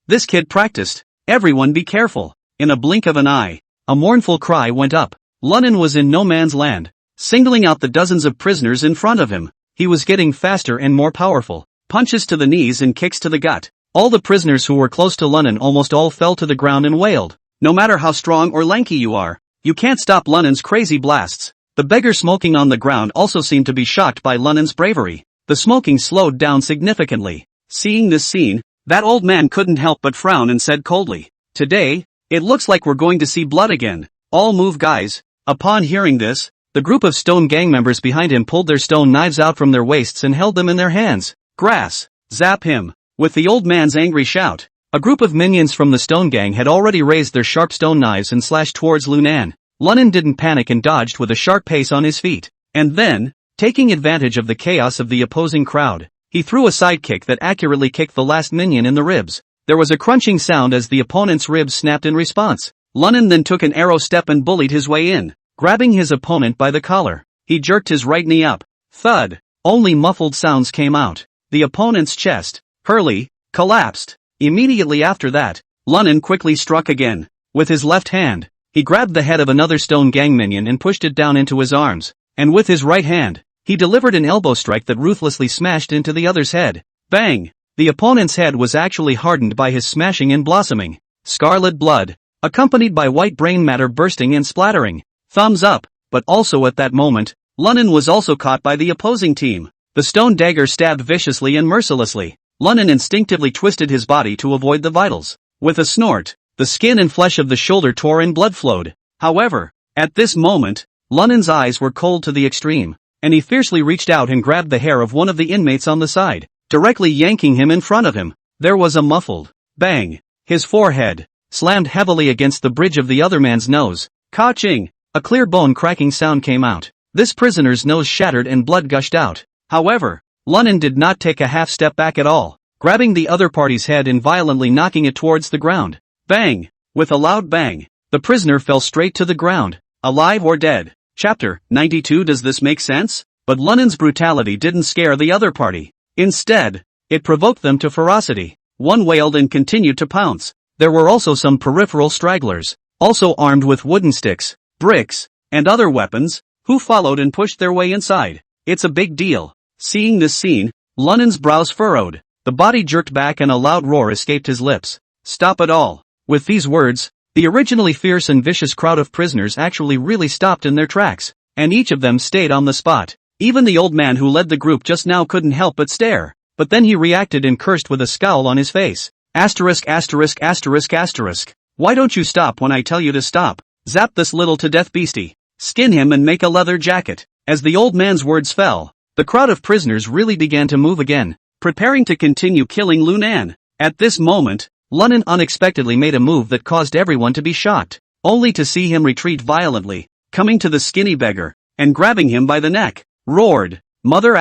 S1: This kid practiced. Everyone be careful." In a blink of an eye, a mournful cry went up. Lunen was in no man's land. Singling out the dozens of prisoners in front of him, he was getting faster and more powerful. Punches to the knees and kicks to the gut. All the prisoners who were close to Lunen almost all fell to the ground and wailed. No matter how strong or lanky you are, you can't stop Lunen's crazy blasts. The beggar smoking on the ground also seemed to be shocked by Lunen's bravery. The smoking slowed down significantly. Seeing this scene, that old man couldn't help but frown and said coldly, "Today, it looks like we're going to see blood again. All move, guys." Upon hearing this, the group of stone gang members behind him pulled their stone knives out from their waists and held them in their hands. Grass, zap him. With the old man's angry shout, a group of minions from the stone gang had already raised their sharp stone knives and slashed towards Lunan. Lunen didn't panic and dodged with a sharp pace on his feet. And then, taking advantage of the chaos of the opposing crowd, he threw a sidekick that accurately kicked the last minion in the ribs. There was a crunching sound as the opponent's ribs snapped in response. Lunen then took an arrow step and bullied his way in. Grabbing his opponent by the collar, he jerked his right knee up. Thud. Only muffled sounds came out. The opponent's chest, Hurley, collapsed. Immediately after that, Lunen quickly struck again. With his left hand, he grabbed the head of another stone gang minion and pushed it down into his arms. And with his right hand, he delivered an elbow strike that ruthlessly smashed into the other's head. Bang! The opponent's head was actually hardened by his smashing and blossoming. Scarlet blood, accompanied by white brain matter bursting and splattering. Thumbs up, but also at that moment, Lunen was also caught by the opposing team. The stone dagger stabbed viciously and mercilessly. Lunen instinctively twisted his body to avoid the vitals. With a snort, the skin and flesh of the shoulder tore and blood flowed. However, at this moment, Lunen's eyes were cold to the extreme, and he fiercely reached out and grabbed the hair of one of the inmates on the side, directly yanking him in front of him. There was a muffled bang. His forehead slammed heavily against the bridge of the other man's nose. Ka-ching! A clear bone-cracking sound came out. This prisoner's nose shattered and blood gushed out. However, Lunen did not take a half step back at all, grabbing the other party's head and violently knocking it towards the ground. Bang! With a loud bang, the prisoner fell straight to the ground, alive or dead. Chapter 92. Does this make sense? But Lunen's brutality didn't scare the other party. Instead, it provoked them to ferocity. One wailed and continued to pounce. There were also some peripheral stragglers, also armed with wooden sticks, bricks, and other weapons, who followed and pushed their way inside. It's a big deal. Seeing this scene, Lunen's brows furrowed, the body jerked back and a loud roar escaped his lips. Stop it all. With these words, the originally fierce and vicious crowd of prisoners actually really stopped in their tracks, and each of them stayed on the spot. Even the old man who led the group just now couldn't help but stare, but then he reacted and cursed with a scowl on his face. Asterisk. Why don't you stop when I tell you to stop? Zap this little to death beastie. Skin him and make a leather jacket. As the old man's words fell, the crowd of prisoners really began to move again, preparing to continue killing Lunan. At this moment, Lunen unexpectedly made a move that caused everyone to be shocked, only to see him retreat violently, coming to the skinny beggar, and grabbing him by the neck, roared, "Mother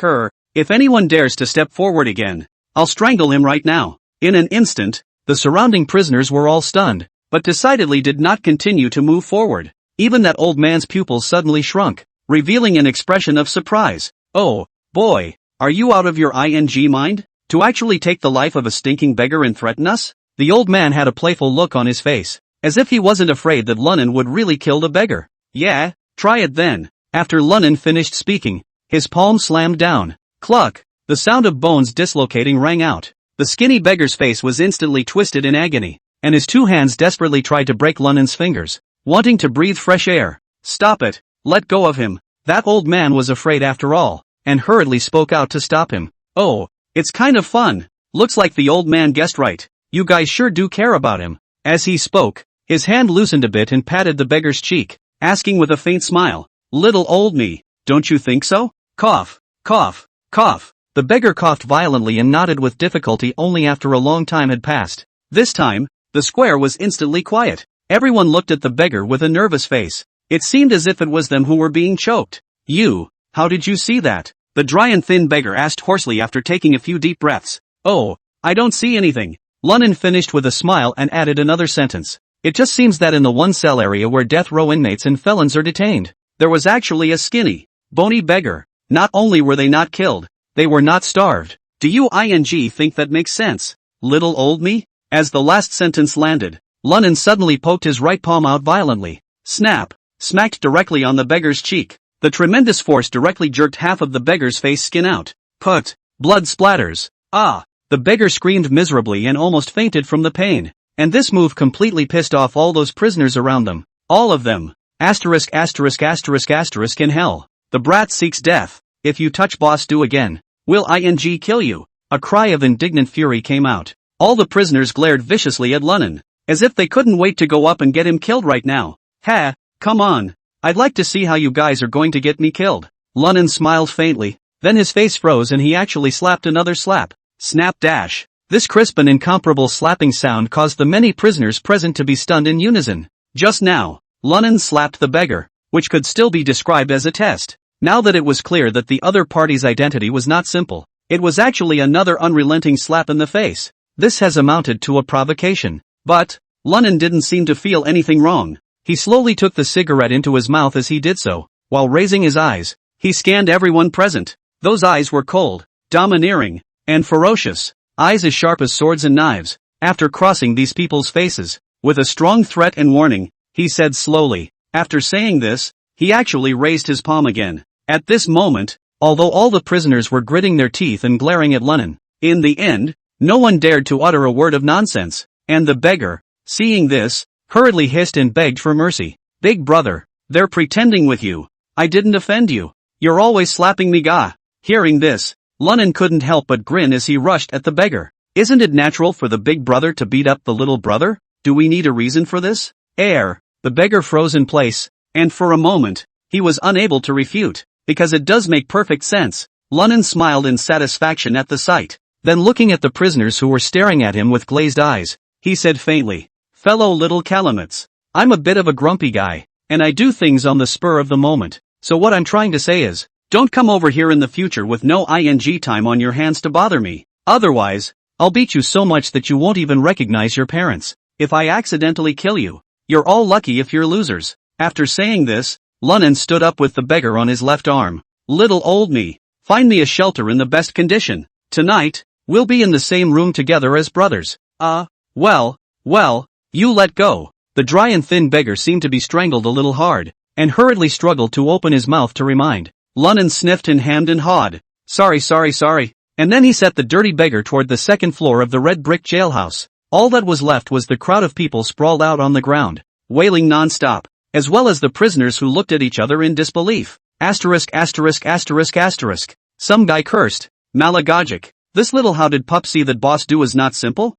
S1: her. If anyone dares to step forward again, I'll strangle him right now." In an instant, the surrounding prisoners were all stunned, but decidedly did not continue to move forward. Even that old man's pupils suddenly shrunk, revealing an expression of surprise. "Oh, boy, are you out of your mind? To actually take the life of a stinking beggar and threaten us?" The old man had a playful look on his face, as if he wasn't afraid that Lunen would really kill the beggar. "Yeah, try it then." After Lunen finished speaking, his palm slammed down. Cluck! The sound of bones dislocating rang out. The skinny beggar's face was instantly twisted in agony, and his two hands desperately tried to break Lunan's fingers, wanting to breathe fresh air. Stop it! Let go of him! That old man was afraid after all, and hurriedly spoke out to stop him. Oh, it's kind of fun. Looks like the old man guessed right. You guys sure do care about him. As he spoke, his hand loosened a bit and patted the beggar's cheek, asking with a faint smile, "Little old me, don't you think so?" Cough, cough, cough. The beggar coughed violently and nodded with difficulty only after a long time had passed. This time, the square was instantly quiet. Everyone looked at the beggar with a nervous face. It seemed as if it was them who were being choked. "You, how did you see that?" the dry and thin beggar asked hoarsely after taking a few deep breaths. "Oh, I don't see anything." Lunan finished with a smile and added another sentence. "It just seems that in the one cell area where death row inmates and felons are detained, there was actually a skinny, bony beggar. Not only were they not killed, they were not starved. Do you think that makes sense, little old me?" As the last sentence landed, Lunan suddenly poked his right palm out violently. Snap! Smacked directly on the beggar's cheek. The tremendous force directly jerked half of the beggar's face skin out. Put! Blood splatters. Ah! The beggar screamed miserably and almost fainted from the pain. And this move completely pissed off all those prisoners around them. All of them. Asterisk asterisk asterisk asterisk in hell. The brat seeks death. If you touch boss do again, will kill you. A cry of indignant fury came out. All the prisoners glared viciously at Lunan, as if they couldn't wait to go up and get him killed right now. Ha, come on. I'd like to see how you guys are going to get me killed. Lunan smiled faintly, then his face froze and he actually slapped another slap. Snap dash. This crisp and incomparable slapping sound caused the many prisoners present to be stunned in unison. Just now, Lunan slapped the beggar, which could still be described as a test. Now that it was clear that the other party's identity was not simple, it was actually another unrelenting slap in the face. This has amounted to a provocation. But, Lunan didn't seem to feel anything wrong. He slowly took the cigarette into his mouth as he did so. While raising his eyes, he scanned everyone present. Those eyes were cold, domineering, and ferocious. Eyes as sharp as swords and knives. After crossing these people's faces, with a strong threat and warning, he said slowly. After saying this, he actually raised his palm again. At this moment, although all the prisoners were gritting their teeth and glaring at Lunan, in the end, no one dared to utter a word of nonsense. And the beggar, seeing this, hurriedly hissed and begged for mercy. "Big brother, they're pretending with you. I didn't offend you. You're always slapping me ga." Hearing this, Lunan couldn't help but grin as he rushed at the beggar. Isn't it natural for the big brother to beat up the little brother? Do we need a reason for this? The beggar froze in place, and for a moment, he was unable to refute, because it does make perfect sense. Lunan smiled in satisfaction at the sight. Then looking at the prisoners who were staring at him with glazed eyes, he said faintly, "Fellow little calamits, I'm a bit of a grumpy guy, and I do things on the spur of the moment, so what I'm trying to say is, don't come over here in the future with no time on your hands to bother me, otherwise, I'll beat you so much that you won't even recognize your parents. If I accidentally kill you, you're all lucky if you're losers." After saying this, Lunan stood up with the beggar on his left arm. "Little old me, find me a shelter in the best condition. Tonight, we'll be in the same room together as brothers." Well, you let go." The dry and thin beggar seemed to be strangled a little hard, and hurriedly struggled to open his mouth to remind. Lunan sniffed and hammed and hawed. Sorry. And then he set the dirty beggar toward the second floor of the red brick jailhouse. All that was left was the crowd of people sprawled out on the ground, wailing non-stop, as well as the prisoners who looked at each other in disbelief. Asterisk. Some guy cursed. Malagogic. This little how did pup see that boss do is not simple?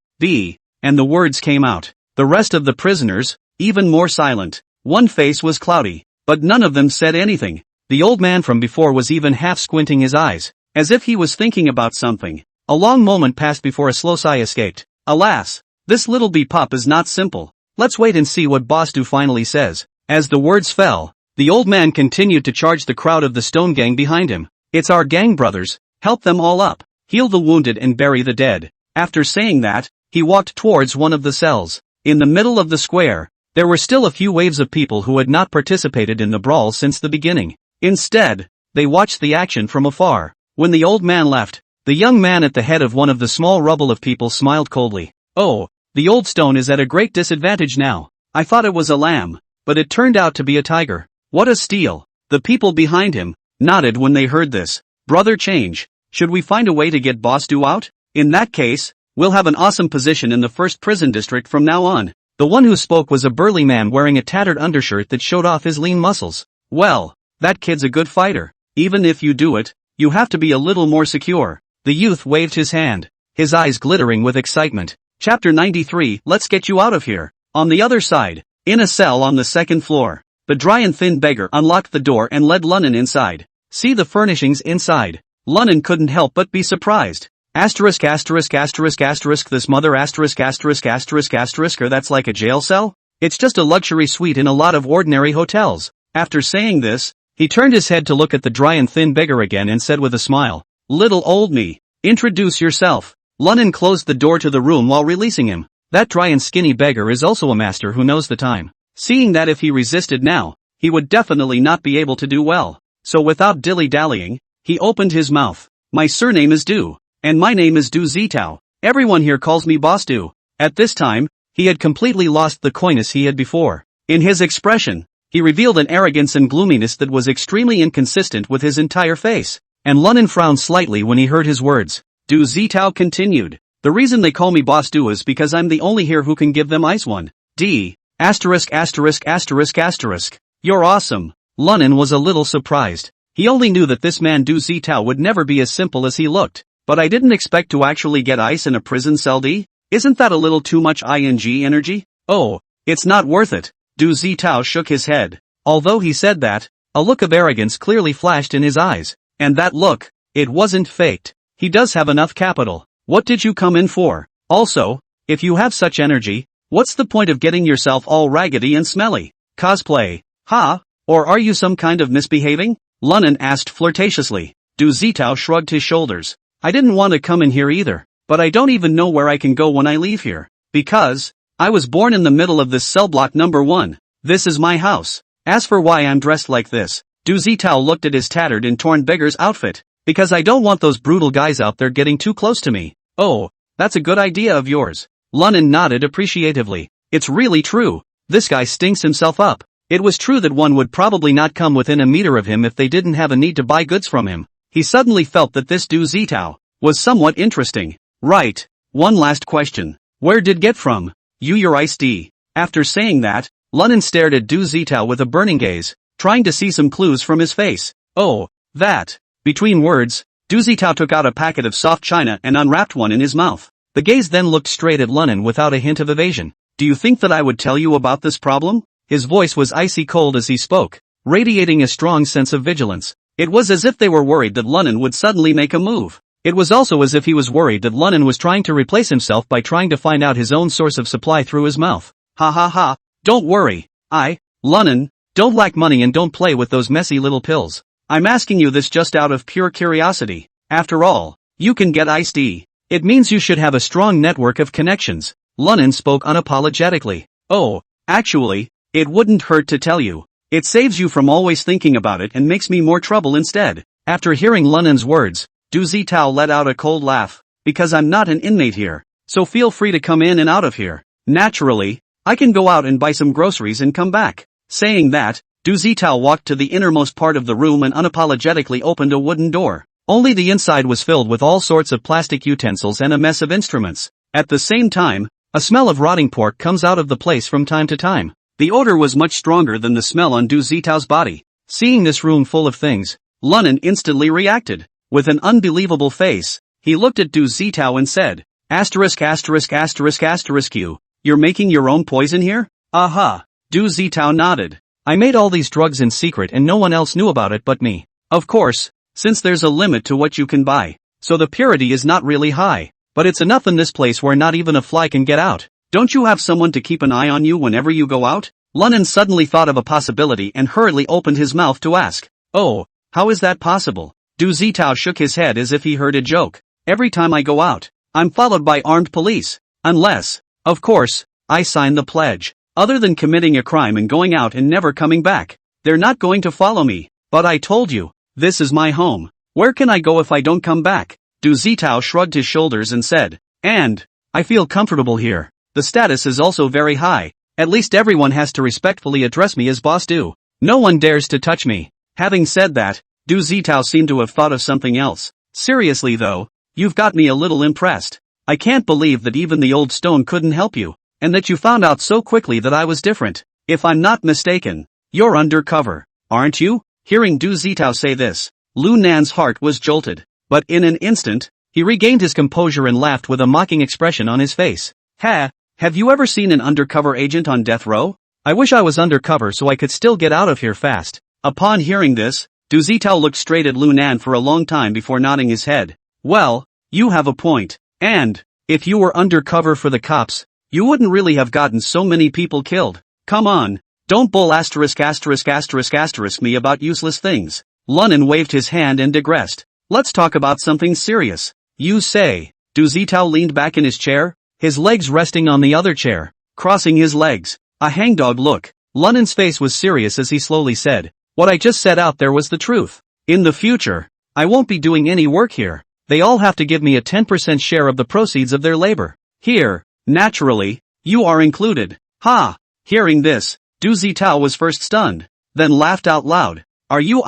S1: And the words came out. The rest of the prisoners, even more silent. One face was cloudy, but none of them said anything. The old man from before was even half squinting his eyes, as if he was thinking about something. A long moment passed before a slow sigh escaped. Alas, this little pup is not simple. Let's wait and see what boss do finally says. As the words fell, the old man continued to charge the crowd of the stone gang behind him. "It's our gang brothers, help them all up, heal the wounded and bury the dead." After saying that, he walked towards one of the cells. In the middle of the square, there were still a few waves of people who had not participated in the brawl since the beginning. Instead, they watched the action from afar. When the old man left, the young man at the head of one of the small rubble of people smiled coldly. "Oh, the old stone is at a great disadvantage now. I thought it was a lamb, but it turned out to be a tiger. What a steal." The people behind him nodded when they heard this. "Brother change, Should we find a way to get Boss Du out? In that case, we'll have an awesome position in the first prison district from now on. The one who spoke was a burly man wearing a tattered undershirt that showed off his lean muscles. Well, that kid's a good fighter. Even if you do it, you have to be a little more secure. The youth waved his hand, his eyes glittering with excitement. Chapter 93, let's get you out of here. On the other side, in a cell on the second floor, the dry and thin beggar unlocked the door and led Lunnan inside. See the furnishings inside. Lunnan couldn't help but be surprised. Asterisk asterisk asterisk asterisk this mother asterisk asterisk asterisk asterisk or that's like a jail cell? It's just a luxury suite in a lot of ordinary hotels. After saying this, he turned his head to look at the dry and thin beggar again and said with a smile, "Little old me, introduce yourself." Lunnan closed the door to the room while releasing him. That dry and skinny beggar is also a master who knows the time. Seeing that if he resisted now, he would definitely not be able to do well. So without dilly-dallying, he opened his mouth. "My surname is Du. And my name is Du Zitao. Everyone here calls me Boss Du." At this time, he had completely lost the coyness he had before. In his expression, he revealed an arrogance and gloominess that was extremely inconsistent with his entire face. And Lunnan frowned slightly when he heard his words. Du Zitao continued. "The reason they call me Boss Du is because I'm the only here who can give them ice one. D. Asterisk asterisk asterisk asterisk. You're awesome." Lunnan was a little surprised. He only knew that this man Du Zitao would never be as simple as he looked. "But I didn't expect to actually get ice in a prison cell D? Isn't that a little too much ing energy? Oh, it's not worth it." Du Zitao shook his head. Although he said that, a look of arrogance clearly flashed in his eyes. And that look, it wasn't faked. He does have enough capital. What did you come in for? Also, if you have such energy, what's the point of getting yourself all raggedy and smelly? Cosplay, huh? Or are you some kind of misbehaving? Lunnan asked flirtatiously. Du Zitao shrugged his shoulders. "I didn't want to come in here either, but I don't even know where I can go when I leave here. Because I was born in the middle of this cell block number 1. This is my house. As for why I'm dressed like this," Du Zitao looked at his tattered and torn beggar's outfit. "Because I don't want those brutal guys out there getting too close to me." "Oh, that's a good idea of yours." Lunnan nodded appreciatively. "It's really true. This guy stinks himself up." It was true that one would probably not come within a meter of him if they didn't have a need to buy goods from him. He suddenly felt that this Du Zitao was somewhat interesting. "Right. One last question. Where did get from? You your iced D?" After saying that, Lunnan stared at Du Zitao with a burning gaze, trying to see some clues from his face. "Oh, that." Between words, Du Zitao took out a packet of soft china and unwrapped one in his mouth. The gaze then looked straight at Lunnan without a hint of evasion. "Do you think that I would tell you about this problem?" His voice was icy cold as he spoke, radiating a strong sense of vigilance. It was as if they were worried that Lunnan would suddenly make a move. It was also as if he was worried that Lunnan was trying to replace himself by trying to find out his own source of supply through his mouth. "Ha ha ha, don't worry. Lunnan, don't lack money and don't play with those messy little pills. I'm asking you this just out of pure curiosity. After all, you can get iced D. It means you should have a strong network of connections." Lunnan spoke unapologetically. "Oh, actually, it wouldn't hurt to tell you. It saves you from always thinking about it and makes me more trouble instead." After hearing Lunnan's words, Du Zitao let out a cold laugh. "Because I'm not an inmate here, so feel free to come in and out of here. Naturally, I can go out and buy some groceries and come back." Saying that, Du Zitao walked to the innermost part of the room and unapologetically opened a wooden door. Only the inside was filled with all sorts of plastic utensils and a mess of instruments. At the same time, a smell of rotting pork comes out of the place from time to time. The odor was much stronger than the smell on Du Zitao's body. Seeing this room full of things, Lunnan instantly reacted. With an unbelievable face, he looked at Du Zitao and said, asterisk asterisk asterisk asterisk you're making your own poison here? Aha. Du Zitao nodded. "I made all these drugs in secret and no one else knew about it but me. Of course, since there's a limit to what you can buy, so the purity is not really high, but it's enough in this place where not even a fly can get out. Don't you have someone to keep an eye on you whenever you go out?" Lunnan suddenly thought of a possibility and hurriedly opened his mouth to ask, "Oh, how is that possible?" Du Zitao shook his head as if he heard a joke. "Every time I go out, I'm followed by armed police. Unless, of course, I sign the pledge. Other than committing a crime and going out and never coming back, they're not going to follow me. But I told you, this is my home. Where can I go if I don't come back?" Du Zitao shrugged his shoulders and said, "And I feel comfortable here. The status is also very high. At least everyone has to respectfully address me as Boss Du. No one dares to touch me." Having said that, Du Zitao seemed to have thought of something else. Seriously though, you've got me a little impressed. I can't believe that even the old stone couldn't help you, and that you found out so quickly that I was different. If I'm not mistaken, you're undercover, aren't you? Hearing Du Zitao say this, Lu Nan's heart was jolted, but in an instant, he regained his composure and laughed with a mocking expression on his face. Ha, have you ever seen an undercover agent on death row? I wish I was undercover so I could still get out of here fast. Upon hearing this, Du Zitao looked straight at Lu Nan for a long time before nodding his head. Well, you have a point. And, if you were undercover for the cops, you wouldn't really have gotten so many people killed. Come on, don't bull ***** me about useless things. Lu Nan waved his hand and digressed. Let's talk about something serious. You say. Du Zitao leaned back in his chair, his legs resting on the other chair, crossing his legs. A hangdog look. Lu Nan's face was serious as he slowly said, what I just said out there was the truth. In the future, I won't be doing any work here. They all have to give me a 10% share of the proceeds of their labor. Here, naturally, you are included. Ha! Hearing this, Du Zitao was first stunned, then laughed out loud. Are you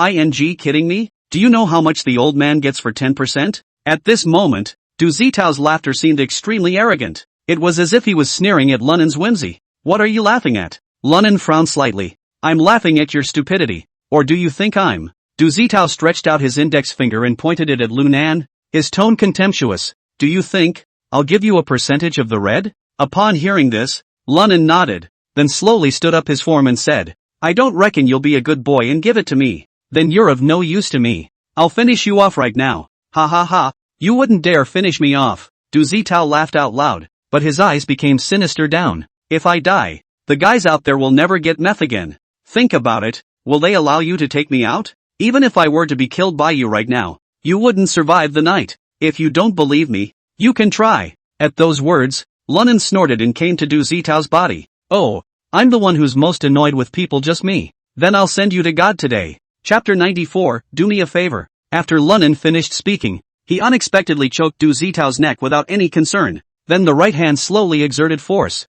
S1: kidding me? Do you know how much the old man gets for 10%? At this moment, Du Zitao's laughter seemed extremely arrogant. It was as if he was sneering at Lu Nan's whimsy. What are you laughing at? Lu Nan frowned slightly. I'm laughing at your stupidity. Or do you think I'm? Du Zitao stretched out his index finger and pointed it at Lu Nan, his tone contemptuous. Do you think I'll give you a percentage of the red? Upon hearing this, Lu Nan nodded, then slowly stood up his form and said, I don't reckon you'll be a good boy and give it to me. Then you're of no use to me. I'll finish you off right now. Ha ha ha, you wouldn't dare finish me off. Du Zitao laughed out loud, but his eyes became sinister down. If I die, the guys out there will never get meth again. Think about it, will they allow you to take me out? Even if I were to be killed by you right now, you wouldn't survive the night. If you don't believe me, you can try. At those words, Lu Nan snorted and came to Du Zitao's body. Oh, I'm the one who's most annoyed with people just me. Then I'll send you to God today. Chapter 94, Do Me a Favor. After Lu Nan finished speaking, he unexpectedly choked Du Zitao's neck without any concern. Then the right hand slowly exerted force.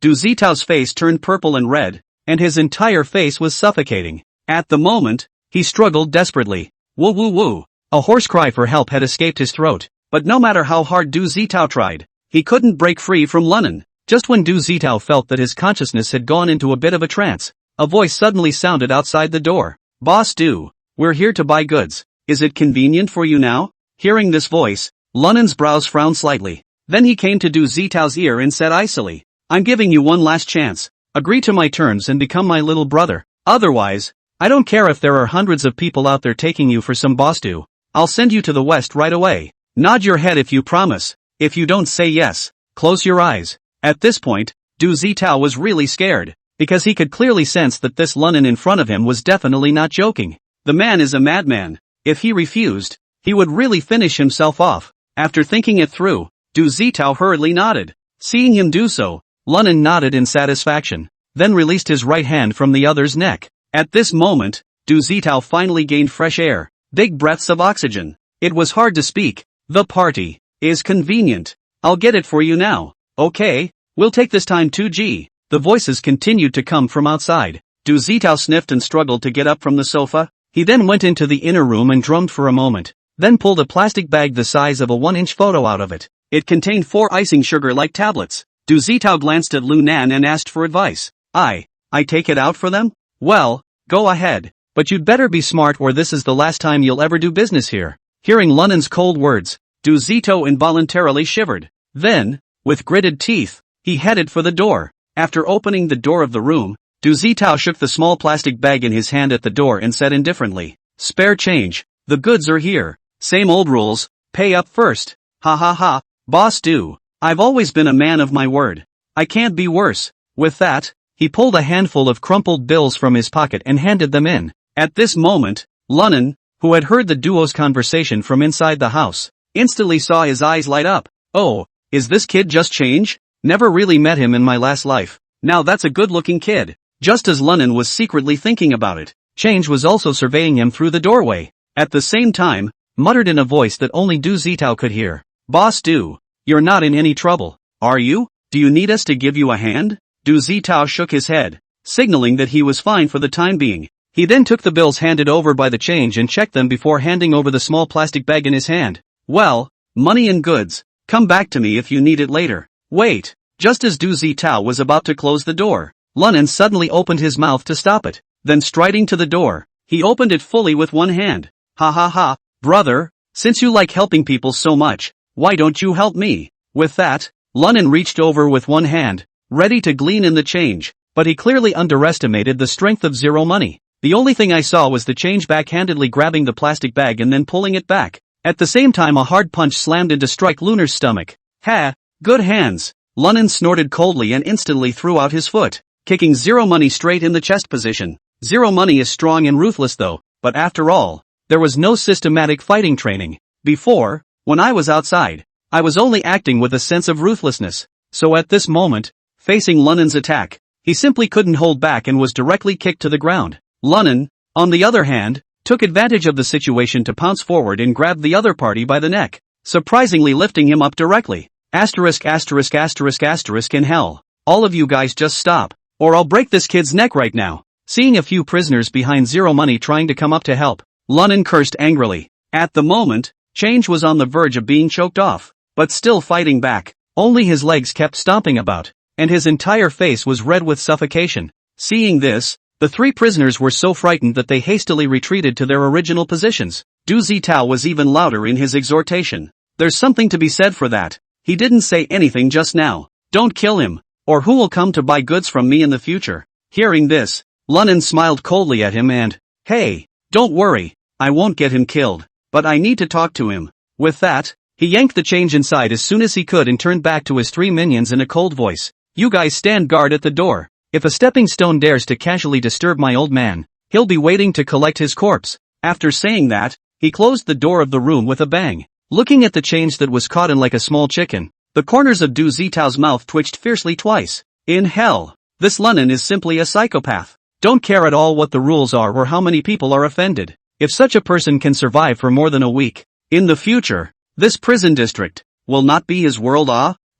S1: Du Zitao's face turned purple and red, and his entire face was suffocating. At the moment, he struggled desperately. Woo woo woo. A hoarse cry for help had escaped his throat, but no matter how hard Du Zitao tried, he couldn't break free from Lu Nan. Just when Du Zitao felt that his consciousness had gone into a bit of a trance, a voice suddenly sounded outside the door. Boss Du, we're here to buy goods. Is it convenient for you now? Hearing this voice, Lu Nan's brows frowned slightly. Then he came to Du Zitao's ear and said icily, I'm giving you one last chance. Agree to my terms and become my little brother. Otherwise, I don't care if there are hundreds of people out there taking you for some boss do. I'll send you to the West right away. Nod your head if you promise. If you don't say yes, close your eyes. At this point, Du Zitao was really scared, because he could clearly sense that this Lu Nan in front of him was definitely not joking. The man is a madman. If he refused, he would really finish himself off. After thinking it through, Du Zitao hurriedly nodded. Seeing him do so, Lu Nan nodded in satisfaction, then released his right hand from the other's neck. At this moment, Du Zitao finally gained fresh air, big breaths of oxygen. It was hard to speak. The party is convenient. I'll get it for you now. Okay, we'll take this time 2G. The voices continued to come from outside. Du Zitao sniffed and struggled to get up from the sofa. He then went into the inner room and drummed for a moment, then pulled a plastic bag the size of a 1-inch photo out of it. It contained 4 icing sugar-like tablets. Du Zitao glanced at Lu Nan and asked for advice. I take it out for them? Well, go ahead, but you'd better be smart or this is the last time you'll ever do business here. Hearing Lu Nan's cold words, Du Zitao involuntarily shivered. Then, with gritted teeth, he headed for the door. After opening the door of the room, Du Zitao shook the small plastic bag in his hand at the door and said indifferently, spare change, the goods are here. Same old rules, pay up first. Ha ha ha, Boss Du, I've always been a man of my word. I can't be worse. With that, he pulled a handful of crumpled bills from his pocket and handed them in. At this moment, Lu Nan, who had heard the duo's conversation from inside the house, instantly saw his eyes light up. Oh, is this kid just Change? Never really met him in my last life. Now that's a good-looking kid. Just as Lu Nan was secretly thinking about it, Change was also surveying him through the doorway. At the same time, muttered in a voice that only Du Zitao could hear. Boss Du, you're not in any trouble, are you? Do you need us to give you a hand? Du Zitao shook his head, signaling that he was fine for the time being. He then took the bills handed over by the change and checked them before handing over the small plastic bag in his hand. Well, money and goods. Come back to me if you need it later. Wait. Just as Du Zitao was about to close the door, Lunan suddenly opened his mouth to stop it. Then striding to the door, he opened it fully with one hand. Ha ha ha, brother, since you like helping people so much, why don't you help me? With that, Lunan reached over with one hand, ready to glean in the change, but he clearly underestimated the strength of zero money. The only thing I saw was the change backhandedly grabbing the plastic bag and then pulling it back. At the same time a hard punch slammed into Strike Lunar's stomach. Ha! Good hands! Lunan snorted coldly and instantly threw out his foot, kicking Zero Money straight in the chest position. Zero Money is strong and ruthless though, but after all, there was no systematic fighting training. Before, when I was outside, I was only acting with a sense of ruthlessness. So at this moment, facing Lunan's attack, he simply couldn't hold back and was directly kicked to the ground. Lunan, on the other hand, took advantage of the situation to pounce forward and grab the other party by the neck, surprisingly lifting him up directly. Asterisk asterisk asterisk asterisk in hell. All of you guys just stop, or I'll break this kid's neck right now. Seeing a few prisoners behind Zero Money trying to come up to help, Lunan cursed angrily. At the moment, Change was on the verge of being choked off, but still fighting back. Only his legs kept stomping about, and his entire face was red with suffocation. Seeing this, the three prisoners were so frightened that they hastily retreated to their original positions. Du Zitao was even louder in his exhortation. There's something to be said for that. He didn't say anything just now. Don't kill him, or who will come to buy goods from me in the future? Hearing this, Lunan smiled coldly at him and, hey, don't worry, I won't get him killed, but I need to talk to him. With that, he yanked the change inside as soon as he could and turned back to his three minions in a cold voice. You guys stand guard at the door. If a stepping stone dares to casually disturb my old man, he'll be waiting to collect his corpse. After saying that, he closed the door of the room with a bang. Looking at the change that was caught in like a small chicken, the corners of Du Zitao's mouth twitched fiercely twice. In hell, this Lunan is simply a psychopath. Don't care at all what the rules are or how many people are offended. If such a person can survive for more than a week, in the future, this prison district will not be his world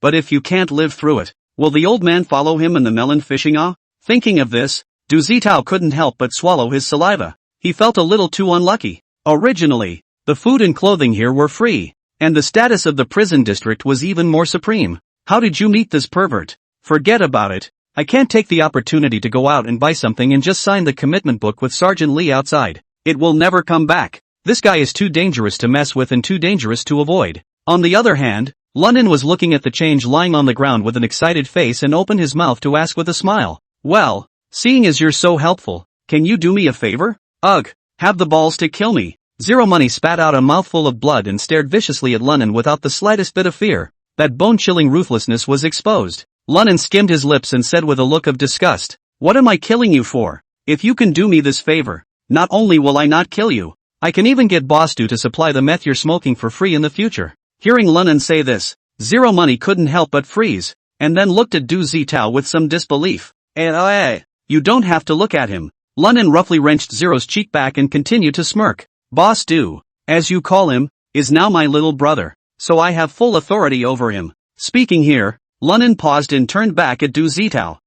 S1: but if you can't live through it, will the old man follow him in the melon fishing Thinking of this, Du Zitao couldn't help but swallow his saliva. He felt a little too unlucky. Originally, the food and clothing here were free, and the status of the prison district was even more supreme. How did you meet this pervert? Forget about it. I can't take the opportunity to go out and buy something and just sign the commitment book with Sergeant Lee outside. It will never come back. This guy is too dangerous to mess with and too dangerous to avoid. On the other hand, Lunan was looking at the change lying on the ground with an excited face and opened his mouth to ask with a smile. Well, seeing as you're so helpful, can you do me a favor? Ugh, have the balls to kill me. Zero Money spat out a mouthful of blood and stared viciously at Lunan without the slightest bit of fear. That bone-chilling ruthlessness was exposed. Lunan skimmed his lips and said with a look of disgust, what am I killing you for? If you can do me this favor, not only will I not kill you, I can even get Boss to supply the meth you're smoking for free in the future. Hearing Lunan say this, Zero Money couldn't help but freeze, and then looked at Du Zitao with some disbelief. You don't have to look at him. Lunan roughly wrenched Zero's cheek back and continued to smirk. Boss Du, as you call him, is now my little brother, so I have full authority over him. Speaking here, Lunan paused and turned back at Du Zitao.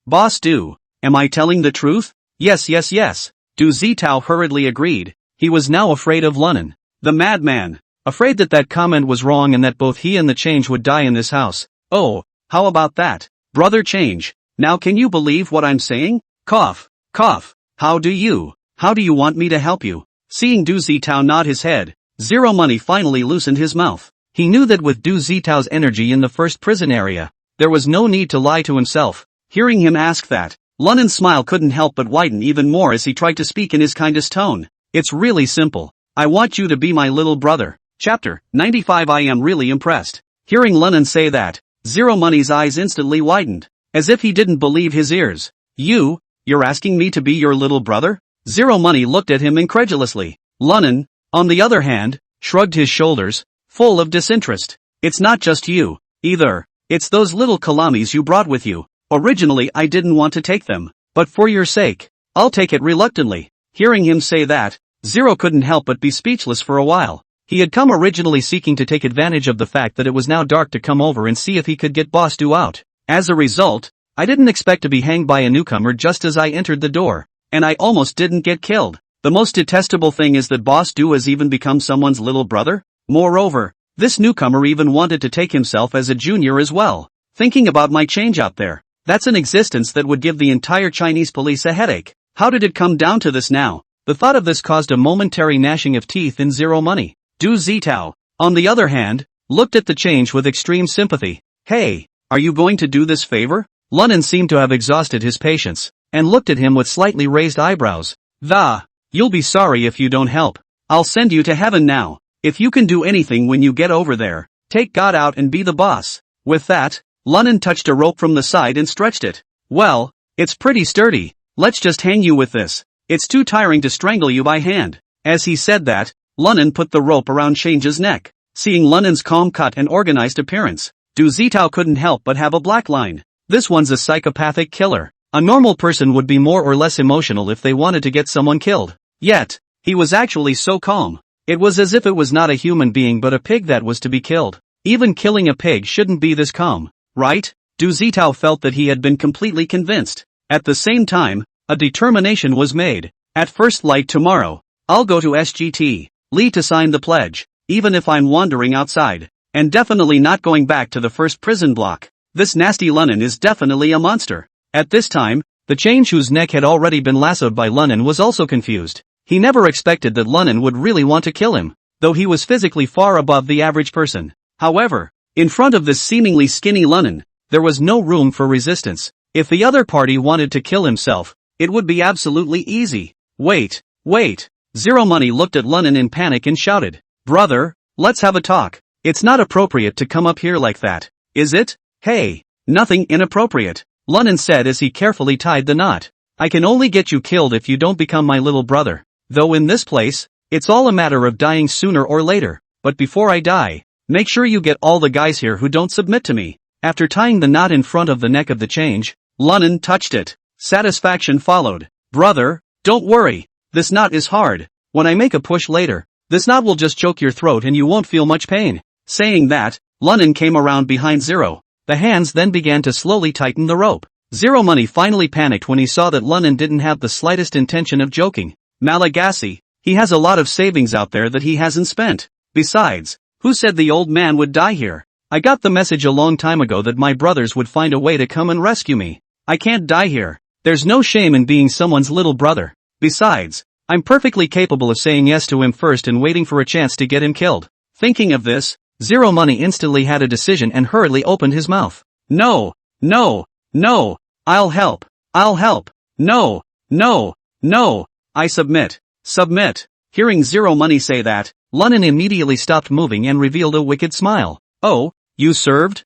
S1: Boss Du, am I telling the truth? Yes. Du Zitao hurriedly agreed. He was now afraid of Lunan, the madman, afraid that comment was wrong and that both he and the change would die in this house. Oh, how about that, brother Change? Now can you believe what I'm saying? Cough. How do you want me to help you? Seeing Du Zitao nod his head, Zero Money finally loosened his mouth. He knew that with Du Zitao's energy in the first prison area, there was no need to lie to himself. Hearing him ask that, Lunan's smile couldn't help but widen even more as he tried to speak in his kindest tone. It's really simple. I want you to be my little brother. Chapter 95. I am really impressed. Hearing Lunan say that, Zero Money's eyes instantly widened, as if he didn't believe his ears. You're asking me to be your little brother? Zero Money looked at him incredulously. Lunan, on the other hand, shrugged his shoulders, full of disinterest. It's not just you, either. It's those little kalamis you brought with you. Originally I didn't want to take them, but for your sake, I'll take it reluctantly. Hearing him say that, Zero couldn't help but be speechless for a while. He had come originally seeking to take advantage of the fact that it was now dark to come over and see if he could get Boss Du out. As a result, I didn't expect to be hanged by a newcomer just as I entered the door. and I almost didn't get killed. The most detestable thing is that Boss Du has even become someone's little brother? Moreover, this newcomer even wanted to take himself as a junior as well. Thinking about my change out there, that's an existence that would give the entire Chinese police a headache. How did it come down to this now? The thought of this caused a momentary gnashing of teeth in Zero Money. Du Zitao, on the other hand, looked at the change with extreme sympathy. Hey, are you going to do this favor? Lunan seemed to have exhausted his patience, and looked at him with slightly raised eyebrows. You'll be sorry if you don't help. I'll send you to heaven now. If you can do anything when you get over there, take God out and be the boss. With that, Lunan touched a rope from the side and stretched it. Well, it's pretty sturdy. Let's just hang you with this. It's too tiring to strangle you by hand. As he said that, Lunan put the rope around Change's neck. Seeing Lunan's calm cut and organized appearance, Du Zitao couldn't help but have a black line. This one's a psychopathic killer. A normal person would be more or less emotional if they wanted to get someone killed. Yet, he was actually so calm. It was as if it was not a human being but a pig that was to be killed. Even killing a pig shouldn't be this calm, right? Du Zitao felt that he had been completely convinced. At the same time, a determination was made. At first light tomorrow, I'll go to SGT Lee to sign the pledge, even if I'm wandering outside, and definitely not going back to the first prison block. This nasty Lunan is definitely a monster. At this time, the change whose neck had already been lassoed by Lunan was also confused. He never expected that Lunan would really want to kill him, though he was physically far above the average person. However, in front of this seemingly skinny Lunan, there was no room for resistance. If the other party wanted to kill himself, it would be absolutely easy. Wait. Zero Money looked at Lunan in panic and shouted, "Brother, let's have a talk. It's not appropriate to come up here like that, is it?" "Hey, nothing inappropriate," Lunan said as he carefully tied the knot. "I can only get you killed if you don't become my little brother. Though in this place, it's all a matter of dying sooner or later, but before I die, make sure you get all the guys here who don't submit to me." After tying the knot in front of the neck of the change, Lunan touched it. Satisfaction followed. "Brother, don't worry. This knot is hard. When I make a push later, this knot will just choke your throat and you won't feel much pain." Saying that, Lunan came around behind Zero. The hands then began to slowly tighten the rope. Zero Money finally panicked when he saw that Lunan didn't have the slightest intention of joking. Malagasy, he has a lot of savings out there that he hasn't spent. Besides, who said the old man would die here? I got the message a long time ago that my brothers would find a way to come and rescue me. I can't die here. There's no shame in being someone's little brother. Besides, I'm perfectly capable of saying yes to him first and waiting for a chance to get him killed. Thinking of this, Zero Money instantly had a decision and hurriedly opened his mouth. No, I'll help. No, I submit. Hearing Zero Money say that, Lunan immediately stopped moving and revealed a wicked smile. "Oh, you served?"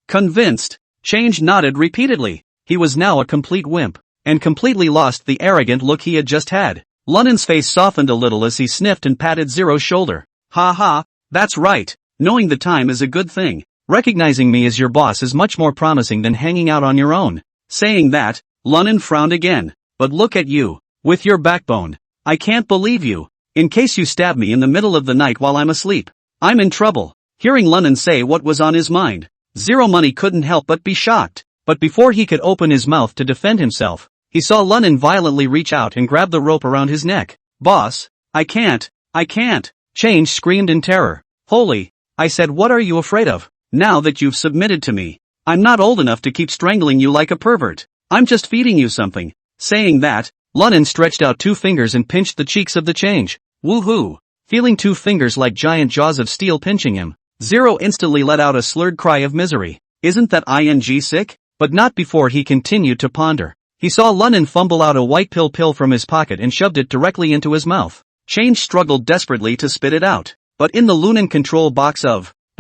S1: Convinced, Change nodded repeatedly. He was now a complete wimp, and completely lost the arrogant look he had just had. Lunan's face softened a little as he sniffed and patted Zero's shoulder. "Ha, that's right. Knowing the time is a good thing. Recognizing me as your boss is much more promising than hanging out on your own." Saying that, Lunan frowned again. "But look at you, with your backbone. I can't believe you. In case you stab me in the middle of the night while I'm asleep, I'm in trouble." Hearing Lunan say what was on his mind, Zero Money couldn't help but be shocked. But before he could open his mouth to defend himself, he saw Lunan violently reach out and grab the rope around his neck. "Boss, I can't. Change screamed in terror. "Holy," I said, "what are you afraid of? Now that you've submitted to me, I'm not old enough to keep strangling you like a pervert. I'm just feeding you something." Saying that, Lunan stretched out 2 fingers and pinched the cheeks of the change. Woohoo! Feeling 2 fingers like giant jaws of steel pinching him, Zero instantly let out a slurred cry of misery. Isn't that ing sick? But not before he continued to ponder. He saw Lunan fumble out a white pill from his pocket and shoved it directly into his mouth. Change struggled desperately to spit it out, but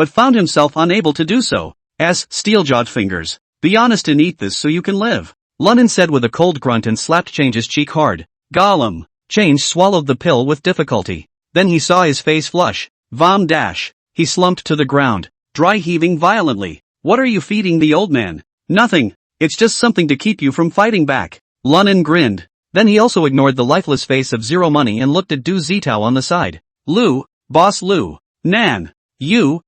S1: found himself unable to do so. As steel-jawed fingers, "Be honest and eat this so you can live," Lunan said with a cold grunt and slapped Change's cheek hard. "Gollum." Change swallowed the pill with difficulty. Then he saw his face flush. Vom dash. He slumped to the ground, dry heaving violently. "What are you feeding the old man?" "Nothing. It's just something to keep you from fighting back." Lunan grinned. Then he also ignored the lifeless face of Zero Money and looked at Du Zitao on the side. Boss Lu. Nan. You,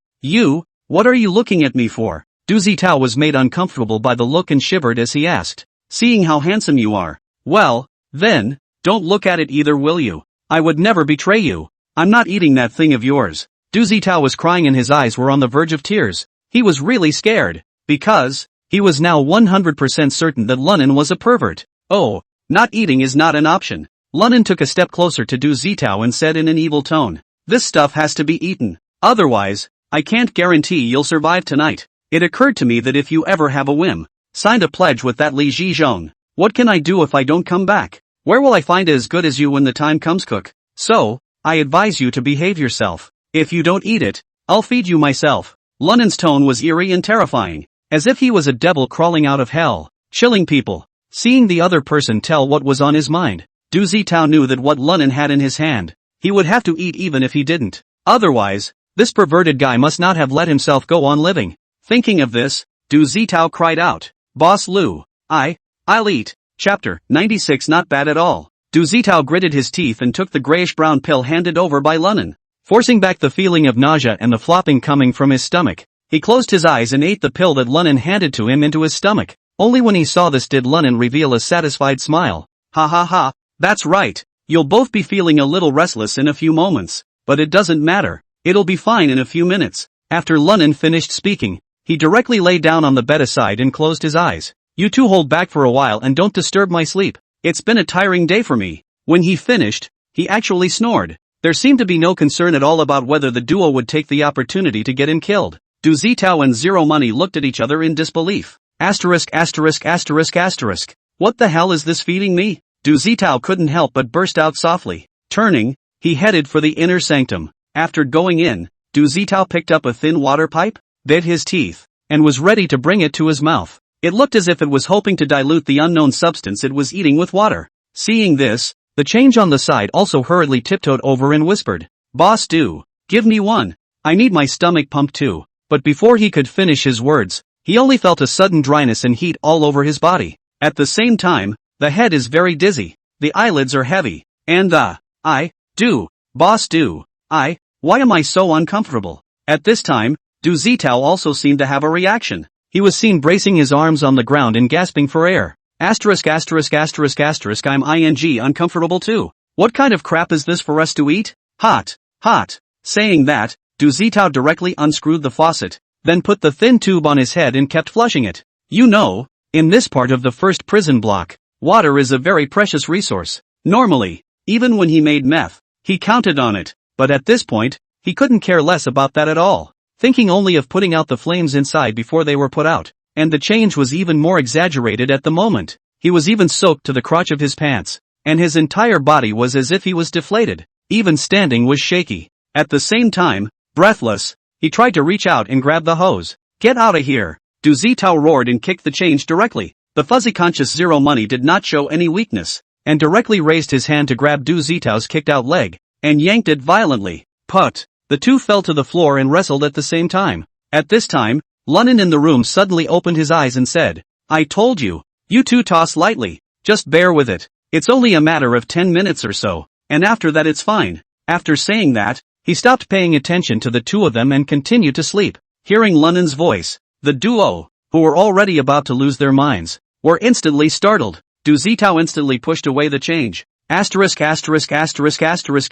S1: what are you looking at me for?" Du Zitao was made uncomfortable by the look and shivered as he asked. seeing how handsome you are. Well, then, don't look at it either, will you? I would never betray you. I'm not eating that thing of yours. Du Zitao was crying and his eyes were on the verge of tears. He was really scared, because he was now 100% certain that Lunan was a pervert. Oh, not eating is not an option. Lunan took a step closer to Du Zitao and said in an evil tone, "This stuff has to be eaten. Otherwise, I can't guarantee you'll survive tonight. It occurred to me that if you ever have a whim, signed a pledge with that Li Zhizhong. What can I do if I don't come back? Where will I find as good as you when the time comes, cook? So, I advise you to behave yourself. If you don't eat it, I'll feed you myself." Lunan's tone was eerie and terrifying, as if he was a devil crawling out of hell, chilling people. Seeing the other person tell what was on his mind, Du Zitao knew that what Lunan had in his hand, he would have to eat even if he didn't. Otherwise, this perverted guy must not have let himself go on living. Thinking of this, Du Zitao cried out, "Boss Lu, I'll eat." Chapter 96. Not bad at all. Du Zitao gritted his teeth and took the grayish-brown pill handed over by Lunan. Forcing back the feeling of nausea and the flopping coming from his stomach, he closed his eyes and ate the pill that Lunan handed to him into his stomach. Only when he saw this did Lunan reveal a satisfied smile. "Ha ha ha, that's right. You'll both be feeling a little restless in a few moments, but it doesn't matter. It'll be fine in a few minutes." After Lunan finished speaking, he directly lay down on the bed aside and closed his eyes. "You two hold back for a while and don't disturb my sleep. It's been a tiring day for me." When he finished, he actually snored. There seemed to be no concern at all about whether the duo would take the opportunity to get him killed. Du Zitao and Zero Money looked at each other in disbelief. Asterisk. What the hell is this feeding me? Du Zitao couldn't help but burst out softly. Turning, he headed for the inner sanctum. After going in, Du Zitao picked up a thin water pipe, bit his teeth, and was ready to bring it to his mouth. It looked as if it was hoping to dilute the unknown substance it was eating with water. Seeing this, the change on the side also hurriedly tiptoed over and whispered, "Boss Du, give me one. I need my stomach pumped too." But before he could finish his words, he only felt a sudden dryness and heat all over his body. At the same time, the head is very dizzy, the eyelids are heavy, and Boss Du, why am I so uncomfortable? At this time, Du Zitao also seemed to have a reaction. He was seen bracing his arms on the ground and gasping for air. Asterisk. I'm uncomfortable too. What kind of crap is this for us to eat? Hot. Saying that, Du Zitao directly unscrewed the faucet, then put the thin tube on his head and kept flushing it. You know, in this part of the first prison block, water is a very precious resource. Normally, even when he made meth, he counted on it, but at this point, he couldn't care less about that at all, thinking only of putting out the flames inside before they were put out. And the change was even more exaggerated at the moment. He was even soaked to the crotch of his pants, and his entire body was as if he was deflated. Even standing was shaky. At the same time, breathless, he tried to reach out and grab the hose. "Get out of here!" Du Zitao roared and kicked the change directly. The fuzzy-conscious Zero Money did not show any weakness, and directly raised his hand to grab Du Zitao's kicked-out leg, and yanked it violently. Put! The two fell to the floor and wrestled at the same time. At this time, Lunan in the room suddenly opened his eyes and said, "I told you, you two toss lightly, just bear with it. It's only a matter of 10 minutes or so, and after that it's fine." After saying that, he stopped paying attention to the two of them and continued to sleep. Hearing Lunan's voice, the duo, who were already about to lose their minds, were instantly startled. Du Zitao instantly pushed away the change. Asterisk.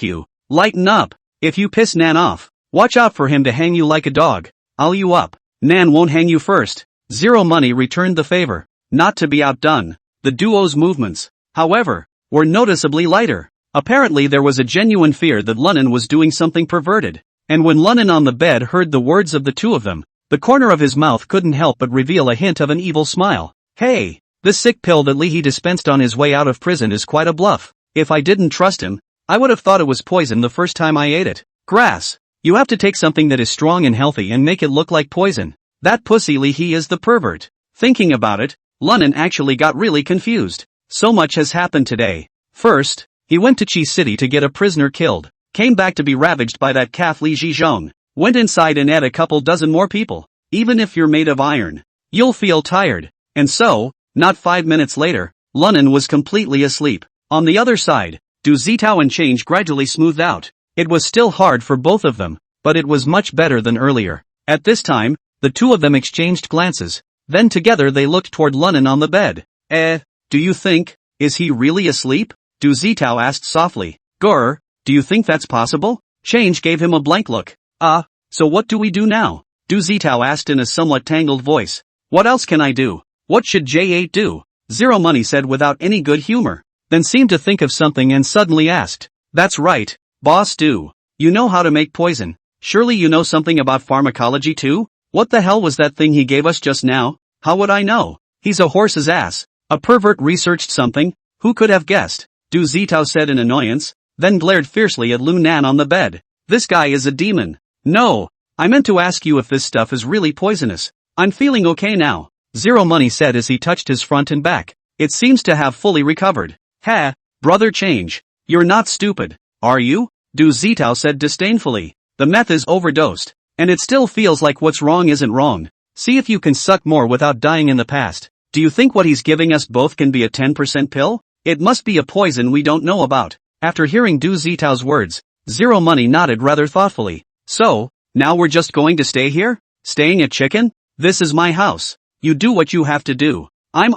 S1: You, lighten up. If you piss Nan off, watch out for him to hang you like a dog. I'll you up. Nan won't hang you first. Zero Money returned the favor. Not to be outdone, the duo's movements, however, were noticeably lighter. Apparently there was a genuine fear that Lunan was doing something perverted. And when Lunan on the bed heard the words of the two of them, the corner of his mouth couldn't help but reveal a hint of an evil smile. "Hey, this sick pill that Lee dispensed on his way out of prison is quite a bluff. If I didn't trust him, I would have thought it was poison the first time I ate it. Grass. You have to take something that is strong and healthy and make it look like poison. That pussy Lee is the pervert." Thinking about it, Lunan actually got really confused. So much has happened today. First, he went to Chi City to get a prisoner killed, came back to be ravaged by that calf Li Zhizhong, went inside and ate a couple dozen more people. Even if you're made of iron, you'll feel tired. And so, not 5 minutes later, Lunan was completely asleep. On the other side, Du Zitao and change gradually smoothed out. It was still hard for both of them, but it was much better than earlier. At this time, the two of them exchanged glances, then together they looked toward Lunan on the bed. do you think, is he really asleep? Du Zitao asked softly. Grr, do you think that's possible? Change gave him a blank look. So what do we do now? Du Zitao asked in a somewhat tangled voice. What else can I do? What should J8 do? Zero Money said without any good humor. Then seemed to think of something and suddenly asked. That's right, Boss Du. You know how to make poison. Surely you know something about pharmacology too? What the hell was that thing he gave us just now? How would I know? He's a horse's ass. A pervert researched something? Who could have guessed? Du Zitao said in annoyance, then glared fiercely at Lu Nan on the bed. This guy is a demon. No, I meant to ask you if this stuff is really poisonous. I'm feeling okay now, Zero Money said as he touched his front and back. It seems to have fully recovered. Ha, brother Change. You're not stupid, are you? Du Zitao said disdainfully. The meth is overdosed, and it still feels like what's wrong isn't wrong. See if you can suck more without dying in the past. Do you think what he's giving us both can be a 10% pill? It must be a poison we don't know about. After hearing Du Zitao's words, Zero Money nodded rather thoughtfully. So, now we're just going to stay here? Staying at Chicken? This is my house. You do what you have to do. I'm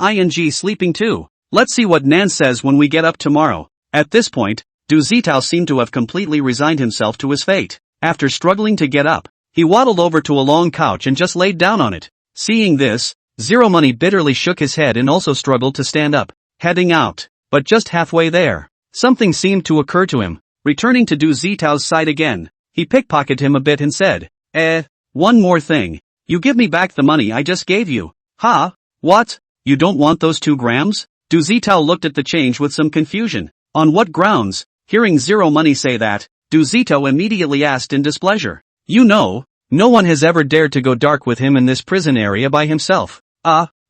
S1: sleeping too. Let's see what Nan says when we get up tomorrow. At this point, Du Zitao seemed to have completely resigned himself to his fate. After struggling to get up, he waddled over to a long couch and just laid down on it. Seeing this, Zero Money bitterly shook his head and also struggled to stand up, heading out. But just halfway there, something seemed to occur to him. Returning to Du Zitao's side again, he pickpocketed him a bit and said, one more thing. You give me back the money I just gave you. Ha? What? You don't want those 2 grams? Du Zitao looked at the change with some confusion. On what grounds? Hearing Zero Money say that, Du Zitao immediately asked in displeasure. You know, no one has ever dared to go dark with him in this prison area by himself.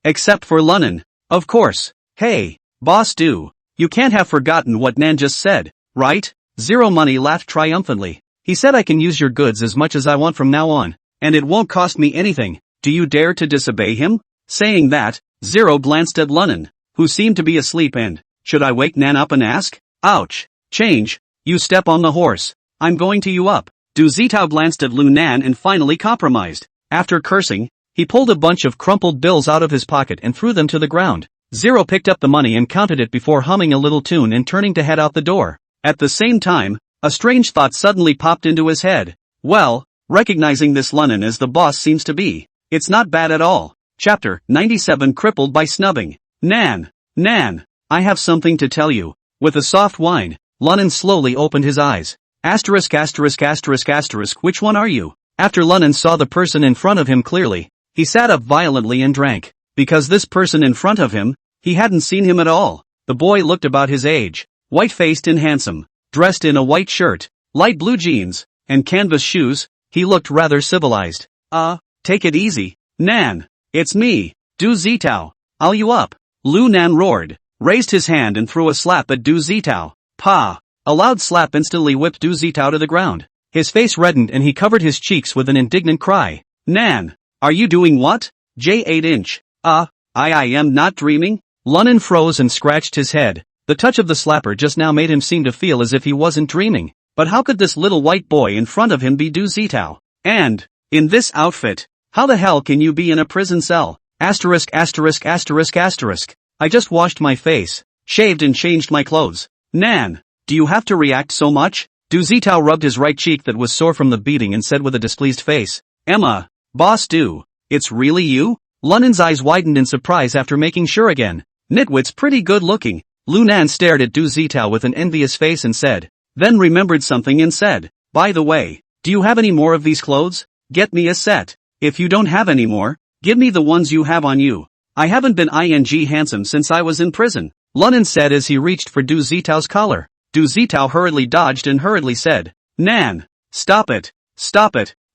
S1: Except for Lunnan. Of course. Hey, Boss Du, you can't have forgotten what Nan just said, right? Zero Money laughed triumphantly. He said I can use your goods as much as I want from now on, and it won't cost me anything. Do you dare to disobey him? Saying that, Zero glanced at Lunnan, who seemed to be asleep and, should I wake Nan up and ask? Ouch. Change, you step on the horse. I'm going to you up. Du Zitao glanced at Lu Nan and finally compromised. After cursing, he pulled a bunch of crumpled bills out of his pocket and threw them to the ground. Zero picked up the money and counted it before humming a little tune and turning to head out the door. At the same time, a strange thought suddenly popped into his head. Well, recognizing this Lunnan as the boss seems to be. It's not bad at all. Chapter 97 Crippled by Snubbing. Nan, I have something to tell you. With a soft whine, Lunnan slowly opened his eyes. Asterisk, which one are you? After Lunnan saw the person in front of him clearly, he sat up violently and drank. Because this person in front of him, he hadn't seen him at all. The boy looked about his age, white-faced and handsome, dressed in a white shirt, light blue jeans, and canvas shoes. He looked rather civilized. Take it easy, Nan. It's me, Du Zitao. I'll you up. Lu Nan roared, raised his hand and threw a slap at Du Zitao. Pa! A loud slap instantly whipped Du Zitao to the ground. His face reddened and he covered his cheeks with an indignant cry. Nan! Are you doing what? J8 I am not dreaming? Lunnan froze and scratched his head. The touch of the slapper just now made him seem to feel as if he wasn't dreaming. But how could this little white boy in front of him be Du Zitao? And, in this outfit, how the hell can you be in a prison cell? Asterisk. I just washed my face, shaved and changed my clothes. Nan, do you have to react so much? Du Zitao rubbed his right cheek that was sore from the beating and said with a displeased face. Emma, Boss Du, it's really you? Lunnan's eyes widened in surprise after making sure again. Nitwit's pretty good looking. Lu Nan stared at Du Zitao with an envious face and said, then remembered something and said, by the way, do you have any more of these clothes? Get me a set. If you don't have any more, give me the ones you have on you. I haven't been handsome since I was in prison, Lunnan said as he reached for Du Zitao's collar. Du Zitao hurriedly dodged and hurriedly said, Nan, stop it,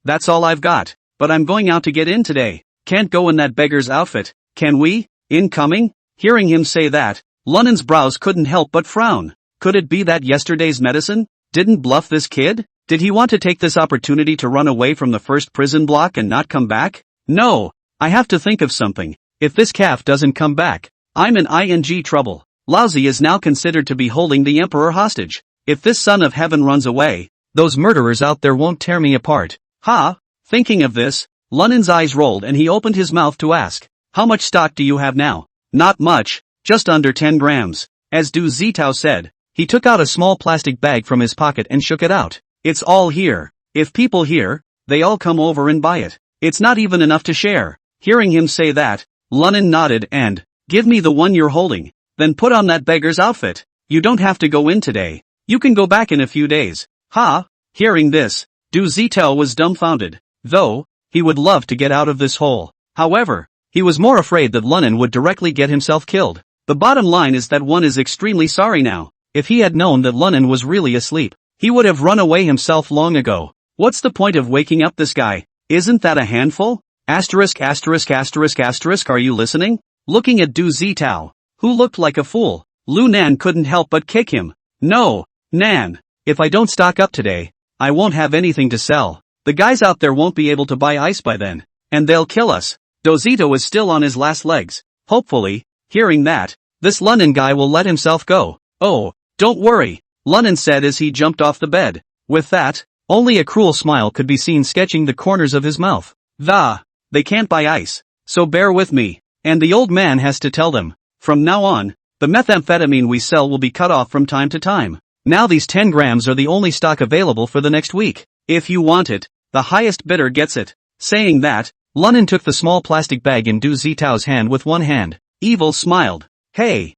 S1: that's all I've got, but I'm going out to get in today. Can't go in that beggar's outfit, can we? Incoming? Hearing him say that, Lunnan's brows couldn't help but frown. Could it be that yesterday's medicine didn't bluff this kid? Did he want to take this opportunity to run away from the first prison block and not come back? No, I have to think of something. If this calf doesn't come back, I'm in trouble. Laozi is now considered to be holding the emperor hostage. If this son of heaven runs away, those murderers out there won't tear me apart. Ha! Thinking of this, Lunnan's eyes rolled and he opened his mouth to ask, how much stock do you have now? Not much, just under 10 grams. As Du Zitao said, he took out a small plastic bag from his pocket and shook it out. It's all here. If people hear, they all come over and buy it. It's not even enough to share. Hearing him say that, Lunin nodded and, give me the one you're holding, then put on that beggar's outfit. You don't have to go in today. You can go back in a few days. Ha! Hearing this, Du Zitao was dumbfounded. Though, he would love to get out of this hole. However, he was more afraid that Lunin would directly get himself killed. The bottom line is that one is extremely sorry now. If he had known that Lunin was really asleep, he would have run away himself long ago. What's the point of waking up this guy? Isn't that a handful? Asterisk asterisk asterisk asterisk, are you listening? Looking at Du Zitao, who looked like a fool, Lu Nan couldn't help but kick him. No, Nan, if I don't stock up today, I won't have anything to sell. The guys out there won't be able to buy ice by then, and they'll kill us. Dozito is still on his last legs. Hopefully, hearing that, this Lunin guy will let himself go. Oh, don't worry, Lunin said as he jumped off the bed. With that, only a cruel smile could be seen sketching the corners of his mouth. They can't buy ice, so bear with me. And the old man has to tell them, from now on, the methamphetamine we sell will be cut off from time to time. Now these 10 grams are the only stock available for the next week. If you want it, the highest bidder gets it. Saying that, Lunin took the small plastic bag in Du Zitao's hand with one hand. Evil smiled. Hey,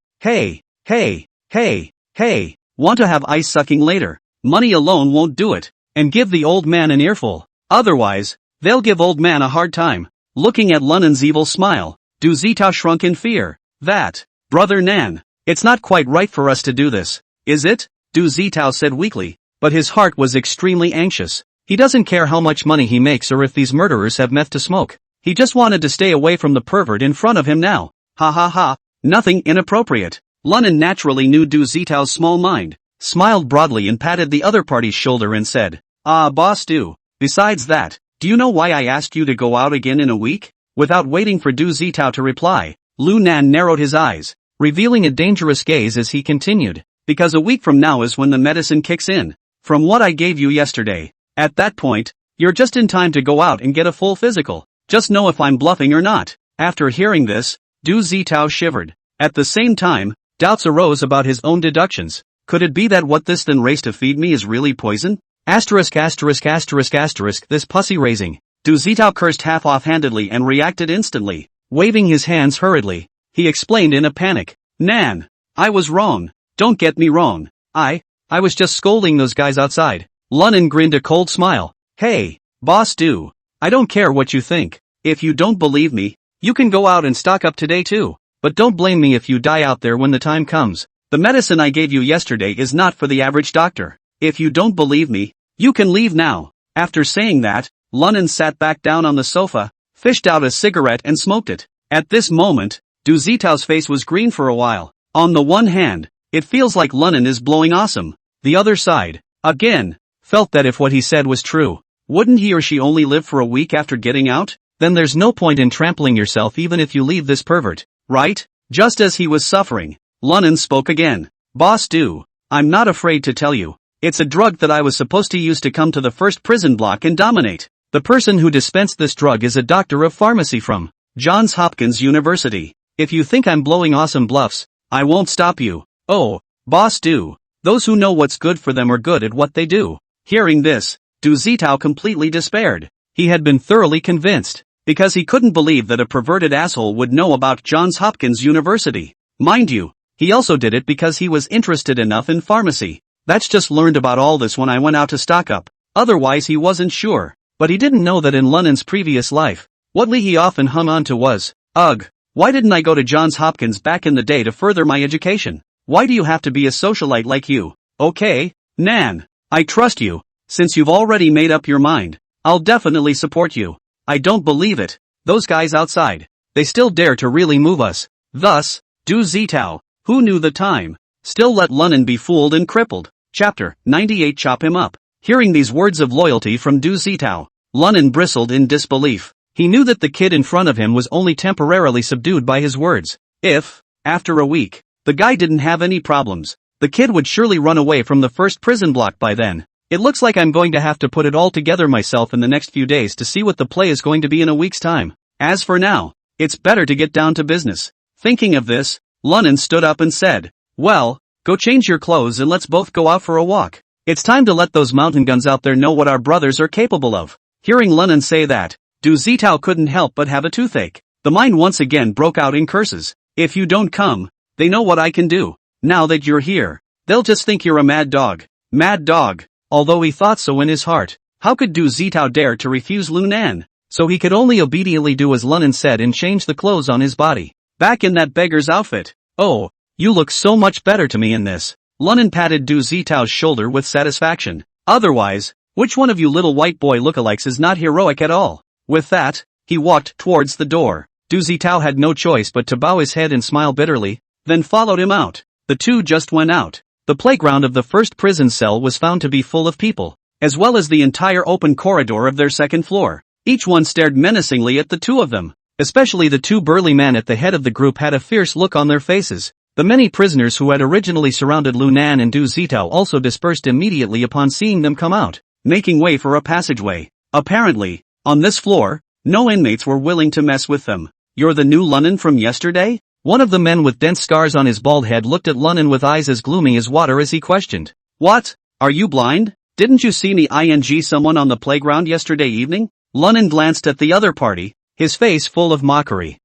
S1: want to have ice sucking later? Money alone won't do it. And give the old man an earful. Otherwise, they'll give old man a hard time. Looking at Lunin's evil smile, Du Zitao shrunk in fear. That, brother Nan, it's not quite right for us to do this, is it? Du Zitao said weakly, but his heart was extremely anxious. He doesn't care how much money he makes or if these murderers have meth to smoke. He just wanted to stay away from the pervert in front of him now. Ha ha ha, nothing inappropriate. Lunin naturally knew Du Zitao's small mind, smiled broadly and patted the other party's shoulder and said, boss Du, besides that, do you know why I asked you to go out again in a week? Without waiting for Du Zitao to reply, Lu Nan narrowed his eyes, revealing a dangerous gaze as he continued, because a week from now is when the medicine kicks in. From what I gave you yesterday, at that point, you're just in time to go out and get a full physical. Just know if I'm bluffing or not. After hearing this, Du Zitao shivered. At the same time, doubts arose about his own deductions. Could it be that what this thin race to feed me is really poison? Asterisk asterisk asterisk asterisk, this pussy raising. Du Zitao cursed half offhandedly and reacted instantly. Waving his hands hurriedly, he explained in a panic. Nan, I was wrong. Don't get me wrong. I was just scolding those guys outside. Lunin grinned a cold smile. Hey, boss Du, I don't care what you think. If you don't believe me, you can go out and stock up today too. But don't blame me if you die out there when the time comes. The medicine I gave you yesterday is not for the average doctor. If you don't believe me, you can leave now. After saying that, Lunin sat back down on the sofa, fished out a cigarette and smoked it. At this moment, Du Zitao's face was green for a while. On the one hand, it feels like Lunin is blowing awesome. The other side, again, felt that if what he said was true, wouldn't he or she only live for a week after getting out? Then there's no point in trampling yourself even if you leave this pervert, right? Just as he was suffering, Lunin spoke again. Boss Du, I'm not afraid to tell you. It's a drug that I was supposed to use to come to the first prison block and dominate. The person who dispensed this drug is a doctor of pharmacy from Johns Hopkins University. If you think I'm blowing awesome bluffs, I won't stop you. Oh, boss Du, those who know what's good for them are good at what they do. Hearing this, Du Zitao completely despaired. He had been thoroughly convinced, because he couldn't believe that a perverted asshole would know about Johns Hopkins University. Mind you, he also did it because he was interested enough in pharmacy. That's just learned about all this when I went out to stock up. Otherwise he wasn't sure. But he didn't know that in Lunin's previous life, what he often hung on to was, ugh, why didn't I go to Johns Hopkins back in the day to further my education? Why do you have to be a socialite like you? Okay, Nan, I trust you. Since you've already made up your mind, I'll definitely support you. I don't believe it. Those guys outside, they still dare to really move us. Thus, Du Zitao, who knew the time, still let Lunin be fooled and crippled. Chapter 98. Chop him up. Hearing these words of loyalty from Du Zitao, Lunin bristled in disbelief. He knew that the kid in front of him was only temporarily subdued by his words. If, after a week, the guy didn't have any problems, the kid would surely run away from the first prison block by then. It looks like I'm going to have to put it all together myself in the next few days to see what the play is going to be in a week's time. As for now, it's better to get down to business. Thinking of this, Lunnan stood up and said, "Well, go change your clothes and let's both go out for a walk. It's time to let those mountain guns out there know what our brothers are capable of." Hearing Lunnan say that, Du Zitao couldn't help but have a toothache. The mind once again broke out in curses. "If you don't come, they know what I can do. Now that you're here, they'll just think you're a mad dog." Mad dog. Although he thought so in his heart, how could Du Zitao dare to refuse Lunan? So he could only obediently do as Lunnan said and change the clothes on his body. Back in that beggar's outfit. "Oh, you look so much better to me in this." Lunnan patted Du Zitao's shoulder with satisfaction. "Otherwise, which one of you little white boy lookalikes is not heroic at all?" With that, he walked towards the door. Du Zitao had no choice but to bow his head and smile bitterly, then followed him out. The two just went out. The playground of the first prison cell was found to be full of people, as well as the entire open corridor of their second floor. Each one stared menacingly at the two of them. Especially the two burly men at the head of the group had a fierce look on their faces. The many prisoners who had originally surrounded Lunan and Du Zitao also dispersed immediately upon seeing them come out, making way for a passageway. Apparently, on this floor, no inmates were willing to mess with them. "You're the new Lunnan from yesterday?" One of the men with dense scars on his bald head looked at Lunnan with eyes as gloomy as water as he questioned. "What? Are you blind? Didn't you see me ing someone on the playground yesterday evening?" Lunnan glanced at the other party, his face full of mockery.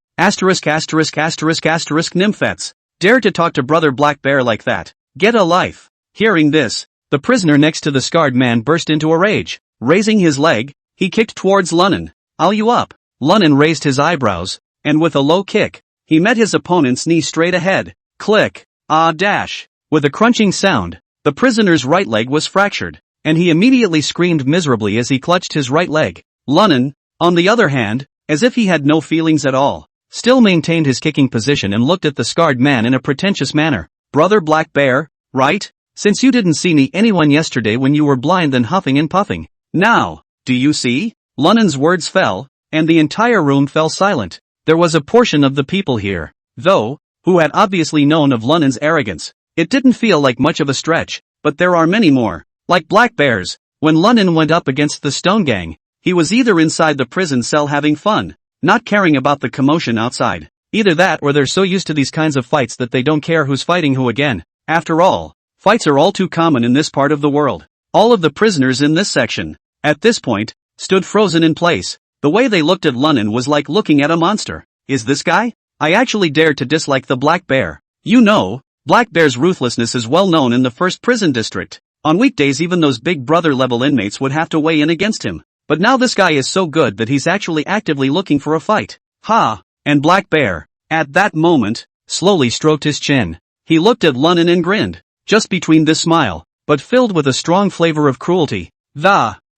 S1: Nymphets. Dare to talk to Brother Black Bear like that. Get a life. Hearing this, the prisoner next to the scarred man burst into a rage. Raising his leg, he kicked towards Lunnan. "I'll you up." Lunnan raised his eyebrows, and with a low kick, he met his opponent's knee straight ahead. Click. Dash. With a crunching sound, the prisoner's right leg was fractured, and he immediately screamed miserably as he clutched his right leg. Lunnan, on the other hand, as if he had no feelings at all, still maintained his kicking position and looked at the scarred man in a pretentious manner. "Brother Black Bear, right? Since you didn't see anyone yesterday when you were blind then huffing and puffing. Now, do you see?" Lunnan's words fell, and the entire room fell silent. There was a portion of the people here, though, who had obviously known of Lunnan's arrogance. It didn't feel like much of a stretch, but there are many more, like black bears. When Lunnan went up against the Stone Gang, he was either inside the prison cell having fun, not caring about the commotion outside. Either that or they're so used to these kinds of fights that they don't care who's fighting who again. After all, fights are all too common in this part of the world. All of the prisoners in this section, at this point, stood frozen in place. The way they looked at Lunnan was like looking at a monster. "Is this guy?" I actually dared to dislike the Black Bear. You know, Black Bear's ruthlessness is well known in the first prison district. On weekdays even those big brother level inmates would have to weigh in against him. But now this guy is so good that he's actually actively looking for a fight. Ha! And Black Bear, at that moment, slowly stroked his chin. He looked at Lunnan and grinned, just between this smile, but filled with a strong flavor of cruelty.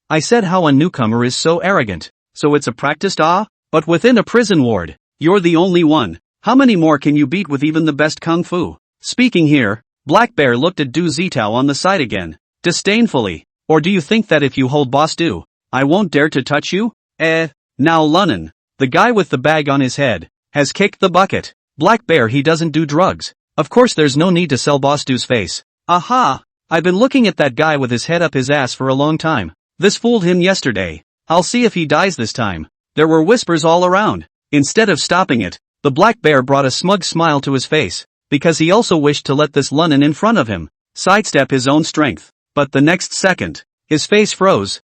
S1: I said how a newcomer is so arrogant. So it's a practiced but within a prison ward, you're the only one. How many more can you beat with even the best kung fu? Speaking here, Black Bear looked at Du Zitao on the side again, disdainfully. Or do you think that if you hold Boss Du, I won't dare to touch you? Now Lunnan, the guy with the bag on his head, has kicked the bucket. Black Bear he doesn't do drugs. Of course there's no need to sell Boss Du's face. Aha! I've been looking at that guy with his head up his ass for a long time. This fooled him yesterday. I'll see if he dies this time. There were whispers all around. Instead of stopping it, the Black Bear brought a smug smile to his face, because he also wished to let this Lunnan in front of him sidestep his own strength. But the next second, his face froze.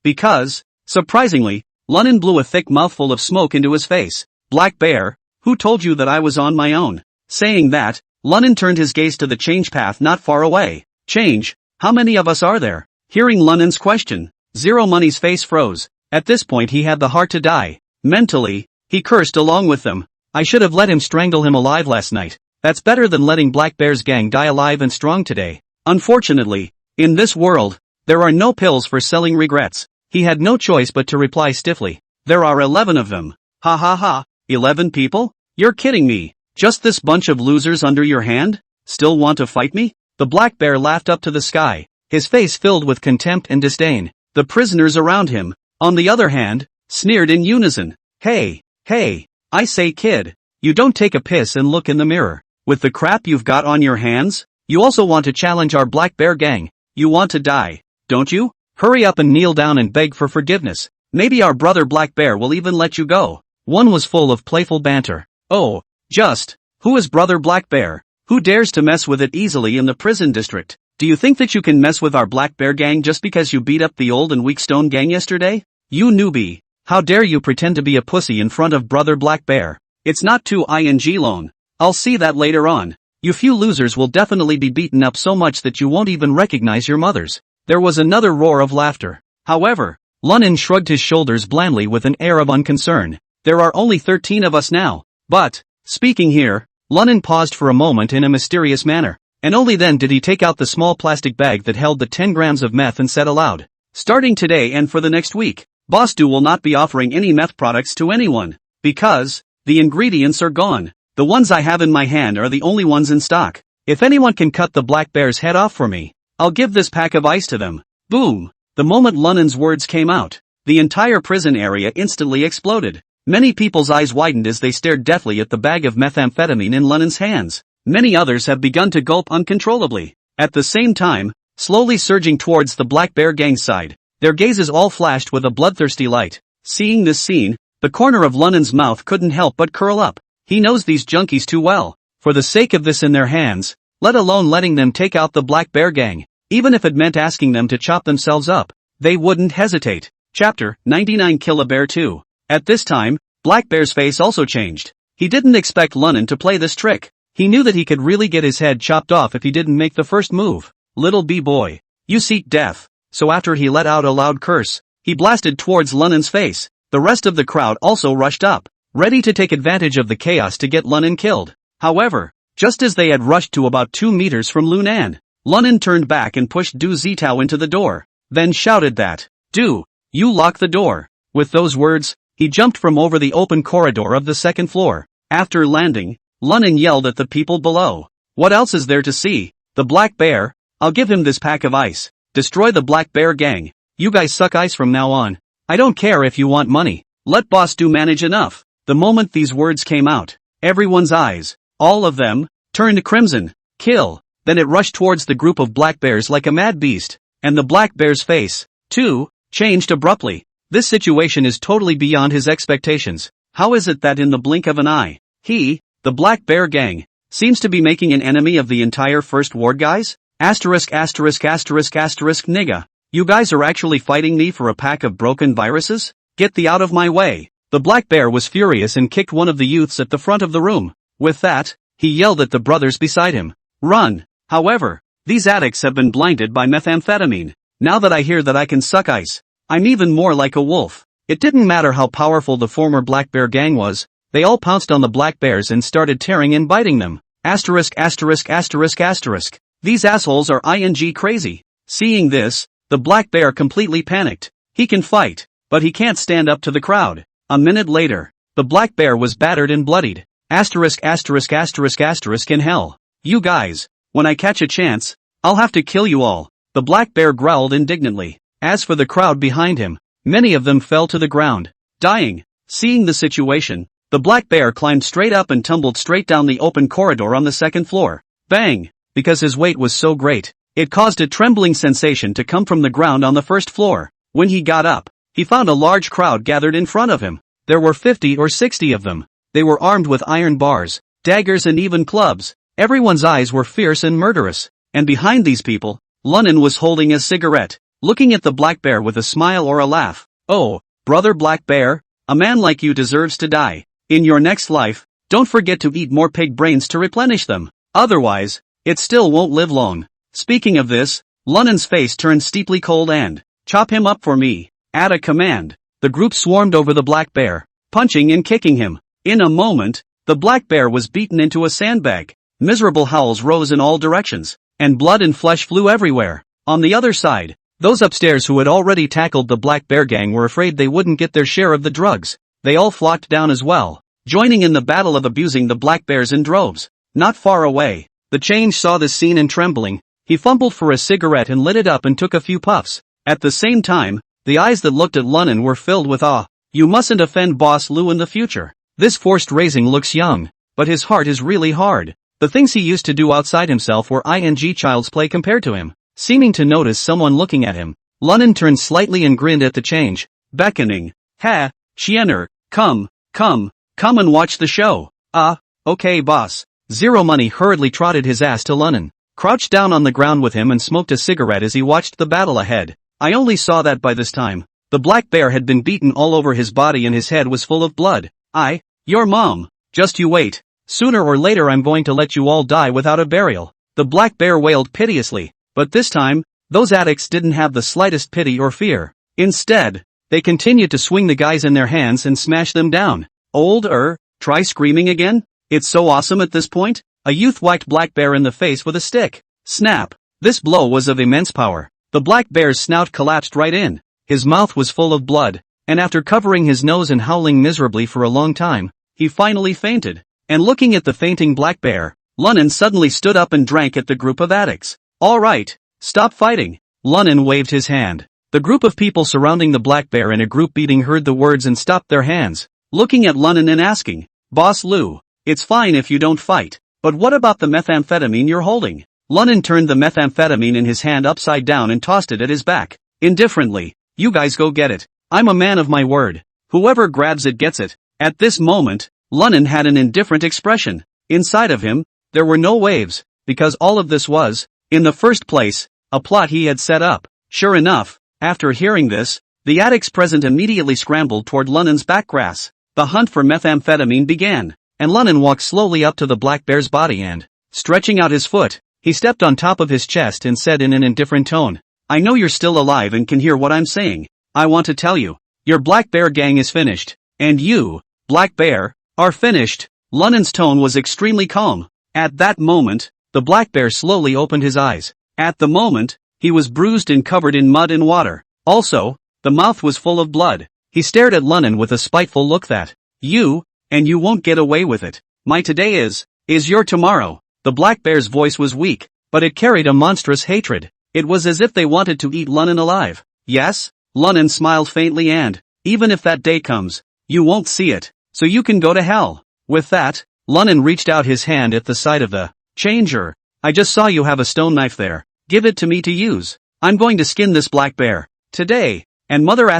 S1: Because, surprisingly, Lunnan blew a thick mouthful of smoke into his face. "Black Bear, who told you that I was on my own?" Saying that, Lunnan turned his gaze to the change path not far away. "Change? How many of us are there?" Hearing Lunnan's question, Zero Money's face froze. At this point he had the heart to die. Mentally, he cursed along with them. I should have let him strangle him alive last night. That's better than letting Black Bear's gang die alive and strong today. Unfortunately, in this world, there are no pills for selling regrets. He had no choice but to reply stiffly. "There are 11 of them." "Ha ha ha, 11 people? You're kidding me. Just this bunch of losers under your hand? Still want to fight me?" The Black Bear laughed up to the sky, his face filled with contempt and disdain. The prisoners around him, on the other hand, sneered in unison. Hey, I say kid, you don't take a piss and look in the mirror. With the crap you've got on your hands, you also want to challenge our Black Bear gang. You want to die, don't you? Hurry up and kneel down and beg for forgiveness. Maybe our brother Black Bear will even let you go. One was full of playful banter. Oh, just Who is Brother Black Bear? Who dares to mess with it easily in the prison district? Do you think that you can mess with our Black Bear gang just because you beat up the old and weak Stone gang yesterday? You newbie. How dare you pretend to be a pussy in front of Brother Black Bear? It's not too long. I'll see that later on. You few losers will definitely be beaten up so much that you won't even recognize your mothers. There was another roar of laughter. However, Lunin shrugged his shoulders blandly with an air of unconcern. There are only 13 of us now. But, speaking here, Lunin paused for a moment in a mysterious manner, and only then did he take out the small plastic bag that held the 10 grams of meth and said aloud, "Starting today and for the next week, Boss Do will not be offering any meth products to anyone, because the ingredients are gone. The ones I have in my hand are the only ones in stock. If anyone can cut the Black Bear's head off for me, I'll give this pack of ice to them." Boom! The moment Lunin's words came out, the entire prison area instantly exploded. Many people's eyes widened as they stared deathly at the bag of methamphetamine in Lunin's hands. Many others have begun to gulp uncontrollably. At the same time, slowly surging towards the Black Bear gang's side, their gazes all flashed with a bloodthirsty light. Seeing this scene, the corner of Lunin's mouth couldn't help but curl up. He knows these junkies too well. For the sake of this in their hands, let alone letting them take out the Black Bear gang, even if it meant asking them to chop themselves up, they wouldn't hesitate. Chapter 99 Kill a Bear 2. At this time, Black Bear's face also changed. He didn't expect Lunin to play this trick. He knew that he could really get his head chopped off if he didn't make the first move. Little B-boy, you seek death. So after he let out a loud curse, he blasted towards Lunin's face. The rest of the crowd also rushed up, ready to take advantage of the chaos to get Lunin killed. However, just as they had rushed to about 2 meters from Lunan, Lunin turned back and pushed Du Zitao into the door, then shouted that, "Du, you lock the door." With those words, he jumped from over the open corridor of the second floor. After landing, Lunin yelled at the people below, "What else is there to see? The Black Bear? I'll give him this pack of ice. Destroy the Black Bear gang. You guys suck ice from now on. I don't care if you want money. Let Boss Do manage enough." The moment these words came out, everyone's eyes, all of them, turned crimson. Kill. Then it rushed towards the group of black bears like a mad beast, and the Black Bear's face, too, changed abruptly. This situation is totally beyond his expectations. How is it that in the blink of an eye, he, the Black Bear gang, seems to be making an enemy of the entire First Ward guys? Nigga. You guys are actually fighting me for a pack of broken viruses? Get the out of my way. The Black Bear was furious and kicked one of the youths at the front of the room. With that, he yelled at the brothers beside him, "Run!" However, these addicts have been blinded by methamphetamine. Now that I hear that I can suck ice, I'm even more like a wolf. It didn't matter how powerful the former Black Bear gang was, they all pounced on the Black Bears and started tearing and biting them. These assholes are crazy. Seeing this, the Black Bear completely panicked. He can fight, but he can't stand up to the crowd. A minute later, the Black Bear was battered and bloodied. In hell. You guys, when I catch a chance, I'll have to kill you all. The Black Bear growled indignantly. As for the crowd behind him, many of them fell to the ground, dying. Seeing the situation, the Black Bear climbed straight up and tumbled straight down the open corridor on the second floor. Bang! Because his weight was so great, it caused a trembling sensation to come from the ground on the first floor. When he got up, he found a large crowd gathered in front of him. There were 50 or 60 of them. They were armed with iron bars, daggers and even clubs. Everyone's eyes were fierce and murderous. And behind these people, Lunin was holding a cigarette, looking at the Black Bear with a smile or a laugh. "Oh, Brother Black Bear, a man like you deserves to die. In your next life, don't forget to eat more pig brains to replenish them. Otherwise, it still won't live long." Speaking of this, Lunin's face turned steeply cold and, "Chop him up for me." At a command, the group swarmed over the Black Bear, punching and kicking him. In a moment, the Black Bear was beaten into a sandbag. Miserable howls rose in all directions, and blood and flesh flew everywhere. On the other side, those upstairs who had already tackled the Black Bear gang were afraid they wouldn't get their share of the drugs. They all flocked down as well, joining in the battle of abusing the Black Bears in droves. Not far away, the Change saw this scene and trembling. He fumbled for a cigarette and lit it up and took a few puffs. At the same time, the eyes that looked at Lunin were filled with awe. You mustn't offend Boss Lou in the future. This forced raising looks young, but his heart is really hard. The things he used to do outside himself were child's play compared to him. Seeming to notice someone looking at him, Lunin turned slightly and grinned at the Change, beckoning. "Ha, Chiener, come and watch the show." "Ah, okay boss." Zero Money hurriedly trotted his ass to Lunnan, crouched down on the ground with him and smoked a cigarette as he watched the battle ahead. I only saw that by this time, the black bear had been beaten all over his body and his head was full of blood. Your mom. Just you wait. Sooner or later I'm going to let you all die without a burial. The black bear wailed piteously, but this time, those addicts didn't have the slightest pity or fear. Instead, they continued to swing the guys in their hands and smash them down. Try screaming again? It's so awesome at this point. A youth whacked Black Bear in the face with a stick. Snap! This blow was of immense power. The black bear's snout collapsed right in. His mouth was full of blood, and after covering his nose and howling miserably for a long time, he finally fainted. And looking at the fainting black bear, Lunnan suddenly stood up and drank at the group of addicts. All right, stop fighting. Lunnan waved his hand. The group of people surrounding the black bear in a group beating heard the words and stopped their hands, looking at Lunnan and asking, Boss Lou, it's fine if you don't fight, but what about the methamphetamine you're holding? Lunnan turned the methamphetamine in his hand upside down and tossed it at his back. Indifferently, you guys go get it. I'm a man of my word. Whoever grabs it gets it. At this moment, Lunnan had an indifferent expression. Inside of him, there were no waves, because all of this was, in the first place, a plot he had set up. Sure enough, after hearing this, the addicts present immediately scrambled toward Lunnan's back grass. The hunt for methamphetamine began, and Lunnan walked slowly up to the black bear's body and, stretching out his foot, he stepped on top of his chest and said in an indifferent tone, I know you're still alive and can hear what I'm saying. I want to tell you, your black bear gang is finished, and you, black bear, are finished. Lunnan's tone was extremely calm. At that moment, the black bear slowly opened his eyes. At the moment, he was bruised and covered in mud and water. Also, the mouth was full of blood. He stared at Lunnan with a spiteful look that, you won't get away with it. My today is your tomorrow. The black bear's voice was weak, but it carried a monstrous hatred. It was as if they wanted to eat Lunnan alive. Yes? Lunnan smiled faintly and, even if that day comes, you won't see it, so you can go to hell. With that, Lunnan reached out his hand at the side of the changer. I just saw you have a stone knife there. Give it to me to use. I'm going to skin this black bear. Today. And mother ******** ing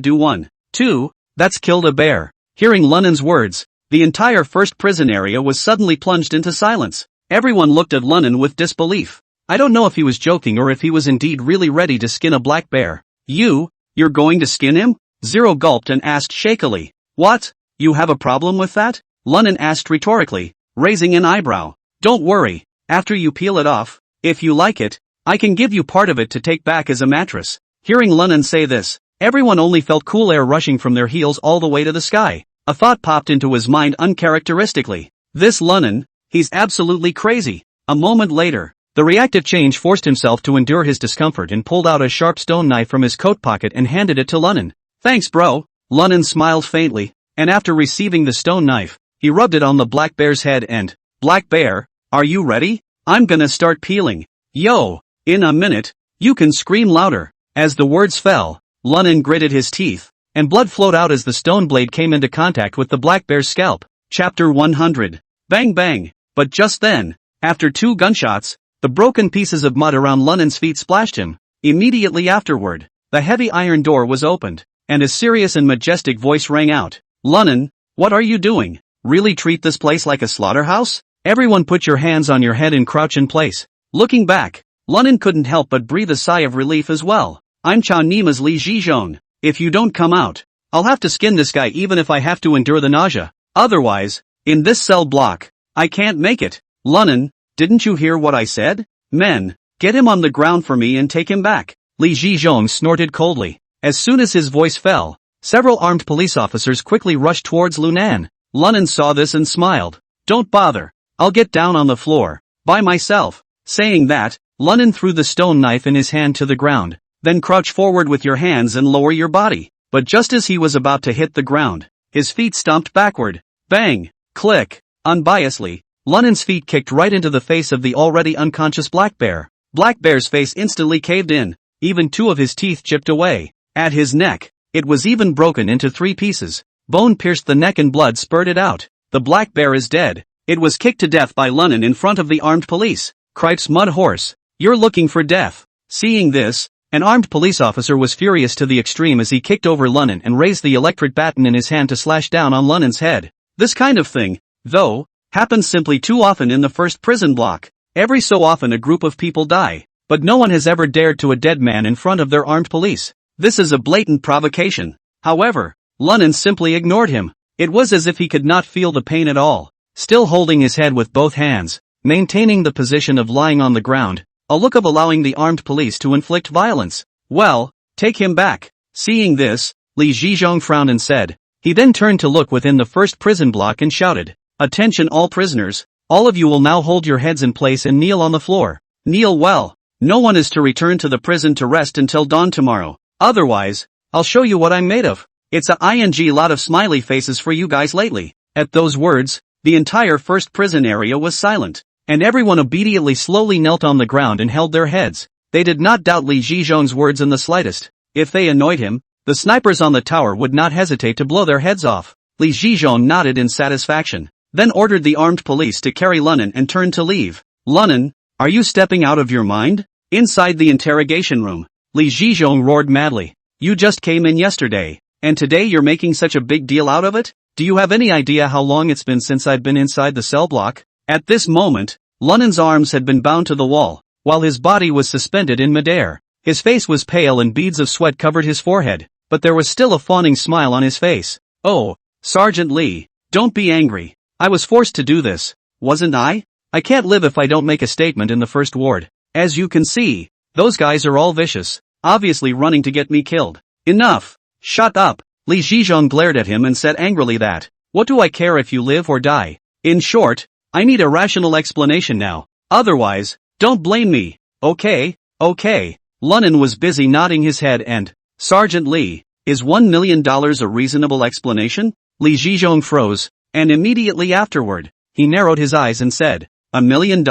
S1: do 1, 2, that's killed a bear. Hearing Lunnan's words, the entire first prison area was suddenly plunged into silence. Everyone looked at Lunnan with disbelief. I don't know if he was joking or if he was indeed really ready to skin a black bear. You're going to skin him? Zero gulped and asked shakily. What? You have a problem with that? Lunnan asked rhetorically, raising an eyebrow. Don't worry, after you peel it off, if you like it, I can give you part of it to take back as a mattress. Hearing Lunnan say this, everyone only felt cool air rushing from their heels all the way to the sky. A thought popped into his mind uncharacteristically. This Lunnan, he's absolutely crazy. A moment later, the reactive change forced himself to endure his discomfort and pulled out a sharp stone knife from his coat pocket and handed it to Lunnan. Thanks bro. Lunnan smiled faintly, and after receiving the stone knife, he rubbed it on the black bear's head and, Black Bear, are you ready? I'm gonna start peeling. Yo, in a minute, you can scream louder. As the words fell, Lunnan gritted his teeth, and blood flowed out as the stone blade came into contact with the black bear's scalp. Chapter 100. Bang bang. But just then, after 2 gunshots, the broken pieces of mud around Lunnan's feet splashed him. Immediately afterward, the heavy iron door was opened, and a serious and majestic voice rang out. Lunnan, what are you doing? Really treat this place like a slaughterhouse? Everyone put your hands on your head and crouch in place. Looking back, Lunnan couldn't help but breathe a sigh of relief as well. I'm Chao Nima's Li Zhizhong. If you don't come out, I'll have to skin this guy even if I have to endure the nausea. Otherwise, in this cell block, I can't make it. Lunnan, didn't you hear what I said? Men, get him on the ground for me and take him back. Li Zhizhong snorted coldly. As soon as his voice fell, several armed police officers quickly rushed towards Lunnan. Lunnan saw this and smiled. Don't bother. I'll get down on the floor. By myself. Saying that, Lunnan threw the stone knife in his hand to the ground. Then crouch forward with your hands and lower your body. But just as he was about to hit the ground, his feet stomped backward. Bang! Click! Unbiasedly, Lunnan's feet kicked right into the face of the already unconscious Black Bear. Black Bear's face instantly caved in. Even 2 of his teeth chipped away. At his neck, it was even broken into 3 pieces. Bone pierced the neck and blood spurted out. The Black Bear is dead. It was kicked to death by Lunnan in front of the armed police. Cripes Mud Horse, you're looking for death. Seeing this, an armed police officer was furious to the extreme as he kicked over Lunnan and raised the electric baton in his hand to slash down on Lunnan's head. This kind of thing, though, happens simply too often in the first prison block. Every so often a group of people die, but no one has ever dared to a dead man in front of their armed police. This is a blatant provocation. However, Lunnan simply ignored him. It was as if he could not feel the pain at all. Still holding his head with both hands, maintaining the position of lying on the ground, a look of allowing the armed police to inflict violence. Well, take him back. Seeing this, Li Zhizhong frowned and said. He then turned to look within the first prison block and shouted, "Attention all prisoners, all of you will now hold your heads in place and kneel on the floor. Kneel well. No one is to return to the prison to rest until dawn tomorrow. Otherwise, I'll show you what I'm made of. It's a lot of smiley faces for you guys lately." At those words, the entire first prison area was silent, and everyone obediently slowly knelt on the ground and held their heads. They did not doubt Li Zhizhong's words in the slightest. If they annoyed him, the snipers on the tower would not hesitate to blow their heads off. Li Zhizhong nodded in satisfaction, then ordered the armed police to carry Lunnan and turned to leave. "Lunnan, are you stepping out of your mind?" Inside the interrogation room, Li Zhizhong roared madly. "You just came in yesterday, and today you're making such a big deal out of it? Do you have any idea how long it's been since I've been inside the cell block?" At this moment, Lunnan's arms had been bound to the wall, while his body was suspended in midair. His face was pale and beads of sweat covered his forehead, but there was still a fawning smile on his face. "Oh, Sergeant Lee, don't be angry. I was forced to do this, wasn't I? I can't live if I don't make a statement in the first ward. As you can see, those guys are all vicious, obviously running to get me killed." "Enough! Shut up!" Li Zhizhong glared at him and said angrily that, "What do I care if you live or die? In short, I need a rational explanation now. Otherwise, don't blame me. Okay." Lunnan was busy nodding his head and, "Sergeant Lee, is $1 million a reasonable explanation?" Li Zhizhong froze, and immediately afterward, he narrowed his eyes and said, $1 million?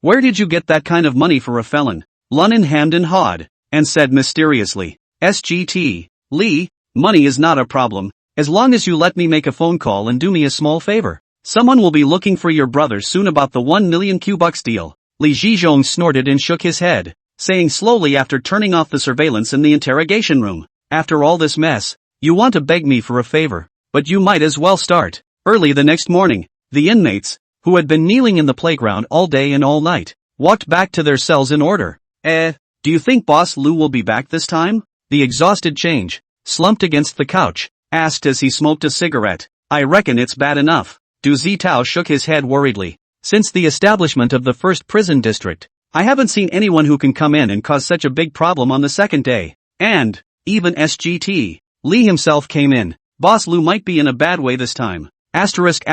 S1: Where did you get that kind of money for a felon?" Lunnan hemmed and hawed, and said mysteriously, "SGT, Lee, money is not a problem, as long as you let me make a phone call and do me a small favor. Someone will be looking for your brother soon about the 1 million Q-bucks deal." Li Zhizhong snorted and shook his head, saying slowly after turning off the surveillance in the interrogation room, "After all this mess, you want to beg me for a favor, but you might as well start." Early the next morning, the inmates, who had been kneeling in the playground all day and all night, walked back to their cells in order. Do you think Boss Lu will be back this time?" The exhausted change, slumped against the couch, asked as he smoked a cigarette. "I reckon it's bad enough." Du Zitao shook his head worriedly. "Since the establishment of the first prison district, I haven't seen anyone who can come in and cause such a big problem on the second day. And, even SGT, Lee himself came in. Boss Lu might be in a bad way this time. Asterisk.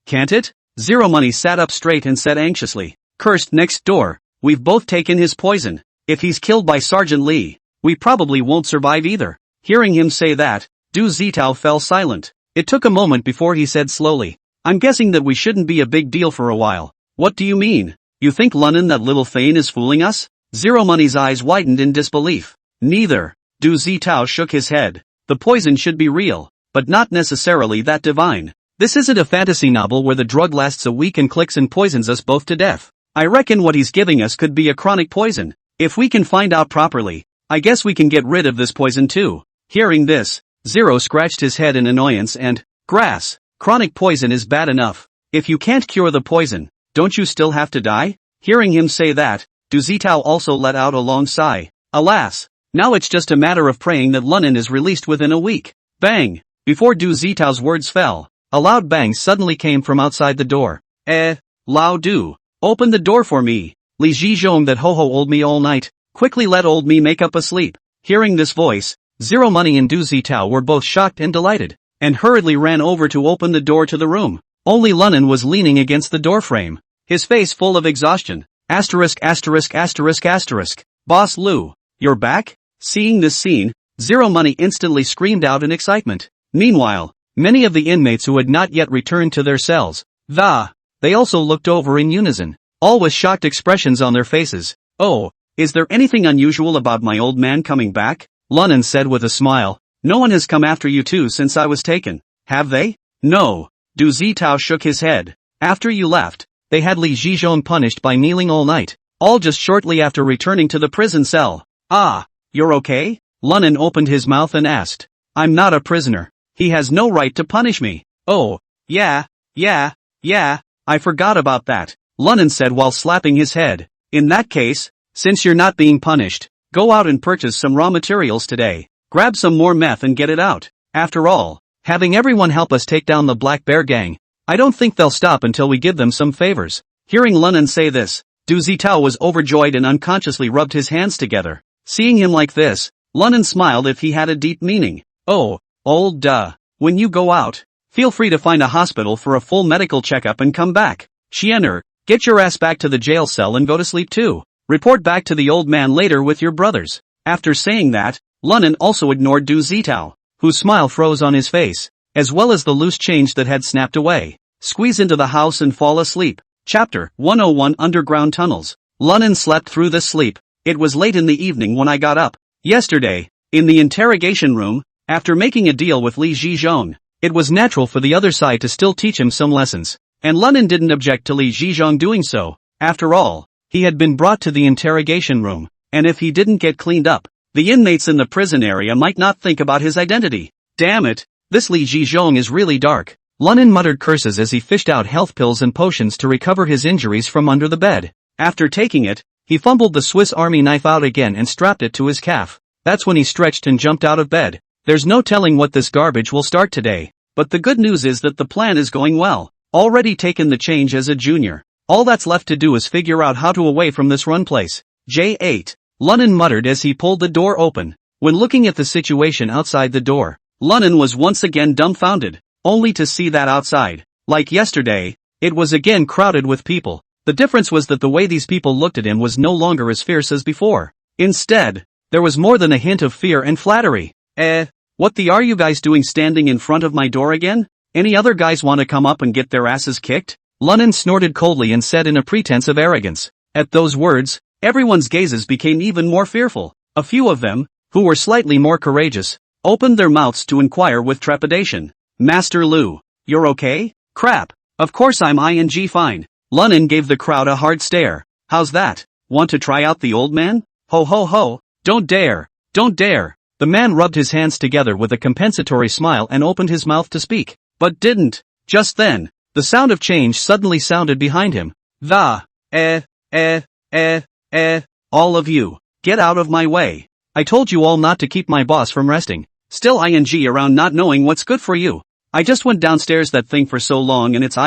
S1: Can't it?" Zero Money sat up straight and said anxiously, "Cursed next door, we've both taken his poison. If he's killed by Sergeant Lee, we probably won't survive either." Hearing him say that, Du Zitao fell silent. It took a moment before he said slowly, "I'm guessing that we shouldn't be a big deal for a while." "What do you mean? You think Lunnan, that little Thane, is fooling us?" Zero Money's eyes widened in disbelief. "Neither." Du Zitao shook his head. "The poison should be real, but not necessarily that divine. This isn't a fantasy novel where the drug lasts a week and clicks and poisons us both to death. I reckon what he's giving us could be a chronic poison. If we can find out properly, I guess we can get rid of this poison too." Hearing this, Zero scratched his head in annoyance and, "Grass, chronic poison is bad enough. If you can't cure the poison, don't you still have to die?" Hearing him say that, Du Zitao also let out a long sigh. "Alas, now it's just a matter of praying that Lunnan is released within a week." Bang! Before Du Zitao's words fell, a loud bang suddenly came from outside the door. Lao Du, open the door for me. Li Zhizhong, that ho-ho old me all night, quickly let old me make up a sleep." Hearing this voice, Zero Money and Du Zitao were both shocked and delighted, and hurriedly ran over to open the door to the room. Only Lunnan was leaning against the doorframe, his face full of exhaustion. Asterisk. "Boss Lu, you're back?" Seeing this scene, Zero Money instantly screamed out in excitement. Meanwhile, many of the inmates who had not yet returned to their cells, they also looked over in unison, all with shocked expressions on their faces. "Oh, is there anything unusual about my old man coming back?" Lunnan said with a smile. "No one has come after you two since I was taken, have they?" "No." Du Zitao shook his head. "After you left, they had Li Zhizhong punished by kneeling all night, all just shortly after returning to the prison cell." "Ah, you're okay?" Lunnan opened his mouth and asked. "I'm not a prisoner. He has no right to punish me." "Oh, Yeah, I forgot about that, Lunnan said while slapping his head. In that case, since you're not being punished, go out and purchase some raw materials today. Grab some more meth and get it out. After all, having everyone help us take down the Black Bear Gang, I don't think they'll stop until we give them some favors. Hearing Lunnan say this, Du Zitao was overjoyed and unconsciously rubbed his hands together. Seeing him like this, Lunnan smiled if he had a deep meaning. Oh, old duh. When you go out, feel free to find a hospital for a full medical checkup and come back. Xianer, get your ass back to the jail cell and go to sleep too. Report back to the old man later with your brothers. After saying that, Lunnan also ignored Du Zitao, whose smile froze on his face, as well as the loose change that had snapped away. Squeeze into the house and fall asleep. Chapter 101 Underground Tunnels. Lunnan slept through this sleep. It was late in the evening when I got up. Yesterday, in the interrogation room, after making a deal with Li Zhizhong, it was natural for the other side to still teach him some lessons, and Lunnan didn't object to Li Zhizhong doing so. After all, he had been brought to the interrogation room, and if he didn't get cleaned up, the inmates in the prison area might not think about his identity. Damn it, this Li Zhizhong is really dark. Lunnan muttered curses as he fished out health pills and potions to recover his injuries from under the bed. After taking it, he fumbled the Swiss Army knife out again and strapped it to his calf. That's when he stretched and jumped out of bed. There's no telling what this garbage will start today, but the good news is that the plan is going well. Already taken the change as a junior. All that's left to do is figure out how to away from this run place. J8. Lunnan muttered as he pulled the door open. When looking at the situation outside the door, Lunnan was once again dumbfounded, only to see that outside, like yesterday, it was again crowded with people. The difference was that the way these people looked at him was no longer as fierce as before. Instead, there was more than a hint of fear and flattery. What the are you guys doing standing in front of my door again? Any other guys want to come up and get their asses kicked? Lunnan snorted coldly and said in a pretense of arrogance. At those words, everyone's gazes became even more fearful. A few of them, who were slightly more courageous, opened their mouths to inquire with trepidation. Master Lu, you're okay? Crap. Of course I'm fine. Lunnan gave the crowd a hard stare. How's that? Want to try out the old man? Ho ho ho. Don't dare. Don't dare. The man rubbed his hands together with a compensatory smile and opened his mouth to speak, but didn't. Just then, the sound of change suddenly sounded behind him. All of you, get out of my way. I told you all not to keep my boss from resting. Still around not knowing what's good for you. I just went downstairs that thing for so long and it's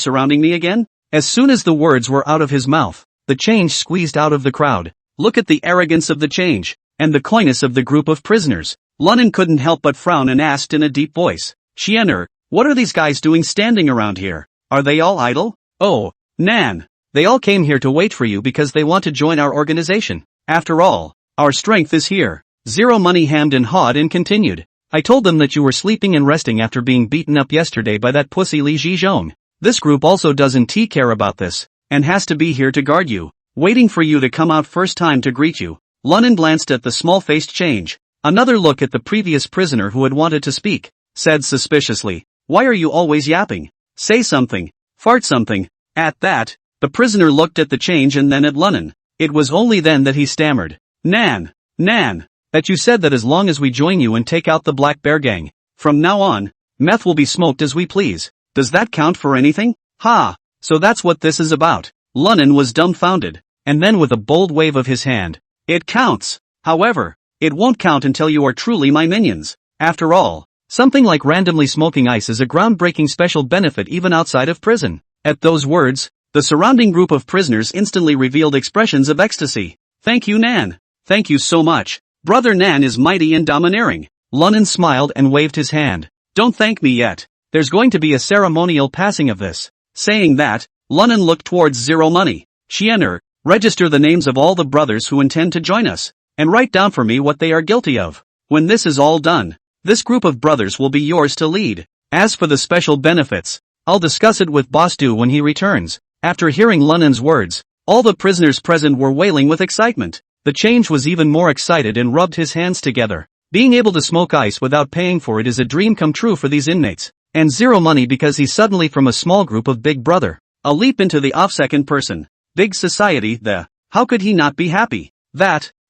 S1: surrounding me again? As soon as the words were out of his mouth, the change squeezed out of the crowd. Look at the arrogance of the change, and the coyness of the group of prisoners. Lunnan couldn't help but frown and asked in a deep voice. Xianer, what are these guys doing standing around here? Are they all idle? Oh, Nan. They all came here to wait for you because they want to join our organization. After all, our strength is here. Zero Money hammed and hawed and continued. I told them that you were sleeping and resting after being beaten up yesterday by that pussy Li Zhizhong. This group also doesn't care about this, and has to be here to guard you, waiting for you to come out first time to greet you. Lunnan glanced at the small-faced change. Another look at the previous prisoner who had wanted to speak, said suspiciously, why are you always yapping? Say something. Fart something. At that, the prisoner looked at the change and then at Lunnan. It was only then that he stammered. Nan, that you said that as long as we join you and take out the Black Bear Gang, from now on, meth will be smoked as we please. Does that count for anything? Ha! So that's what this is about. Lunnan was dumbfounded, and then with a bold wave of his hand, it counts. However, it won't count until you are truly my minions. After all, something like randomly smoking ice is a groundbreaking special benefit even outside of prison. At those words, the surrounding group of prisoners instantly revealed expressions of ecstasy. Thank you, Nan. Thank you so much. Brother Nan is mighty and domineering. Lunnan smiled and waved his hand. Don't thank me yet. There's going to be a ceremonial passing of this. Saying that, Lunnan looked towards Zero Money. Xianer, register the names of all the brothers who intend to join us, and write down for me what they are guilty of. When this is all done, this group of brothers will be yours to lead. As for the special benefits, I'll discuss it with Boss Du when he returns. After hearing Lunnan's words, all the prisoners present were wailing with excitement. The change was even more excited and rubbed his hands together. Being able to smoke ice without paying for it is a dream come true for these inmates. And Zero Money because he's suddenly from a small group of Big Brother. A leap into the off-second person. Big society, how could he not be happy?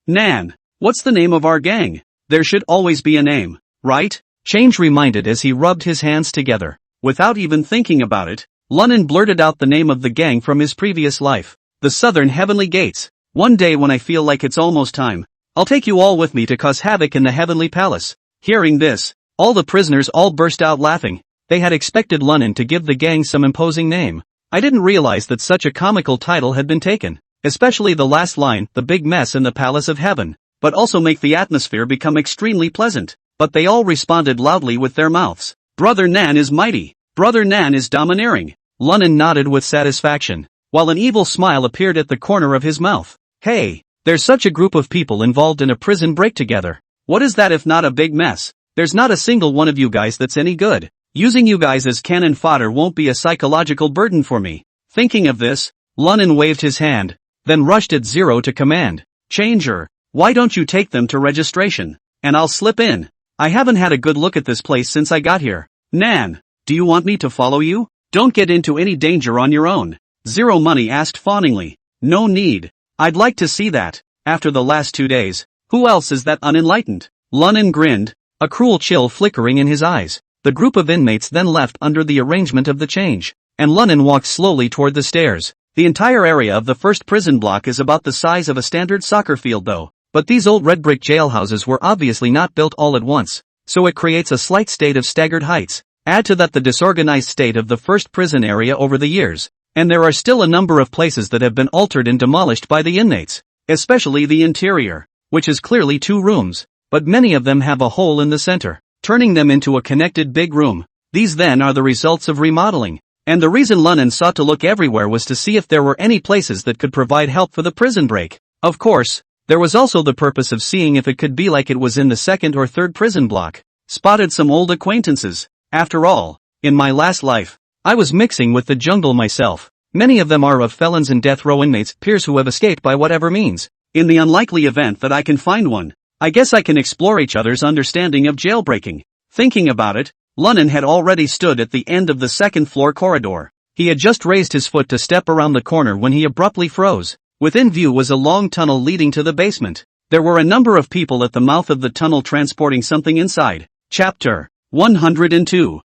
S1: Nan. What's the name of our gang? There should always be a name, right? Change reminded as he rubbed his hands together. Without even thinking about it, Lunnan blurted out the name of the gang from his previous life. The Southern Heavenly Gates. One day when I feel like it's almost time, I'll take you all with me to cause havoc in the Heavenly Palace. Hearing this, all the prisoners all burst out laughing. They had expected Lunnan to give the gang some imposing name. I didn't realize that such a comical title had been taken, especially the last line, the big mess in the Palace of Heaven, but also make the atmosphere become extremely pleasant. But they all responded loudly with their mouths. Brother Nan is mighty. Brother Nan is domineering. Lunnan nodded with satisfaction, while an evil smile appeared at the corner of his mouth. Hey, there's such a group of people involved in a prison break together. What is that if not a big mess? There's not a single one of you guys that's any good. Using you guys as cannon fodder won't be a psychological burden for me. Thinking of this, Lunnan waved his hand, then rushed at Zero to command. Changer, why don't you take them to registration? And I'll slip in. I haven't had a good look at this place since I got here. Nan, do you want me to follow you? Don't get into any danger on your own. Zero Money asked fawningly. No need. I'd like to see that. After the last 2 days, who else is that unenlightened? Lunnan grinned, a cruel chill flickering in his eyes. The group of inmates then left under the arrangement of the change, and Lunnan walked slowly toward the stairs. The entire area of the first prison block is about the size of a standard soccer field though, but these old red brick jailhouses were obviously not built all at once, so it creates a slight state of staggered heights. Add to that the disorganized state of the first prison area over the years, and there are still a number of places that have been altered and demolished by the inmates, especially the interior, which is clearly 2 rooms, but many of them have a hole in the center, turning them into a connected big room. These then are the results of remodeling, and the reason Lunnan sought to look everywhere was to see if there were any places that could provide help for the prison break. Of course, there was also the purpose of seeing if it could be like it was in the second or third prison block. Spotted some old acquaintances. After all, in my last life, I was mixing with the jungle myself. Many of them are of felons and death row inmates, peers who have escaped by whatever means. In the unlikely event that I can find one, I guess I can explore each other's understanding of jailbreaking. Thinking about it, Lunnan had already stood at the end of the second-floor corridor. He had just raised his foot to step around the corner when he abruptly froze. Within view was a long tunnel leading to the basement. There were a number of people at the mouth of the tunnel transporting something inside. Chapter 102.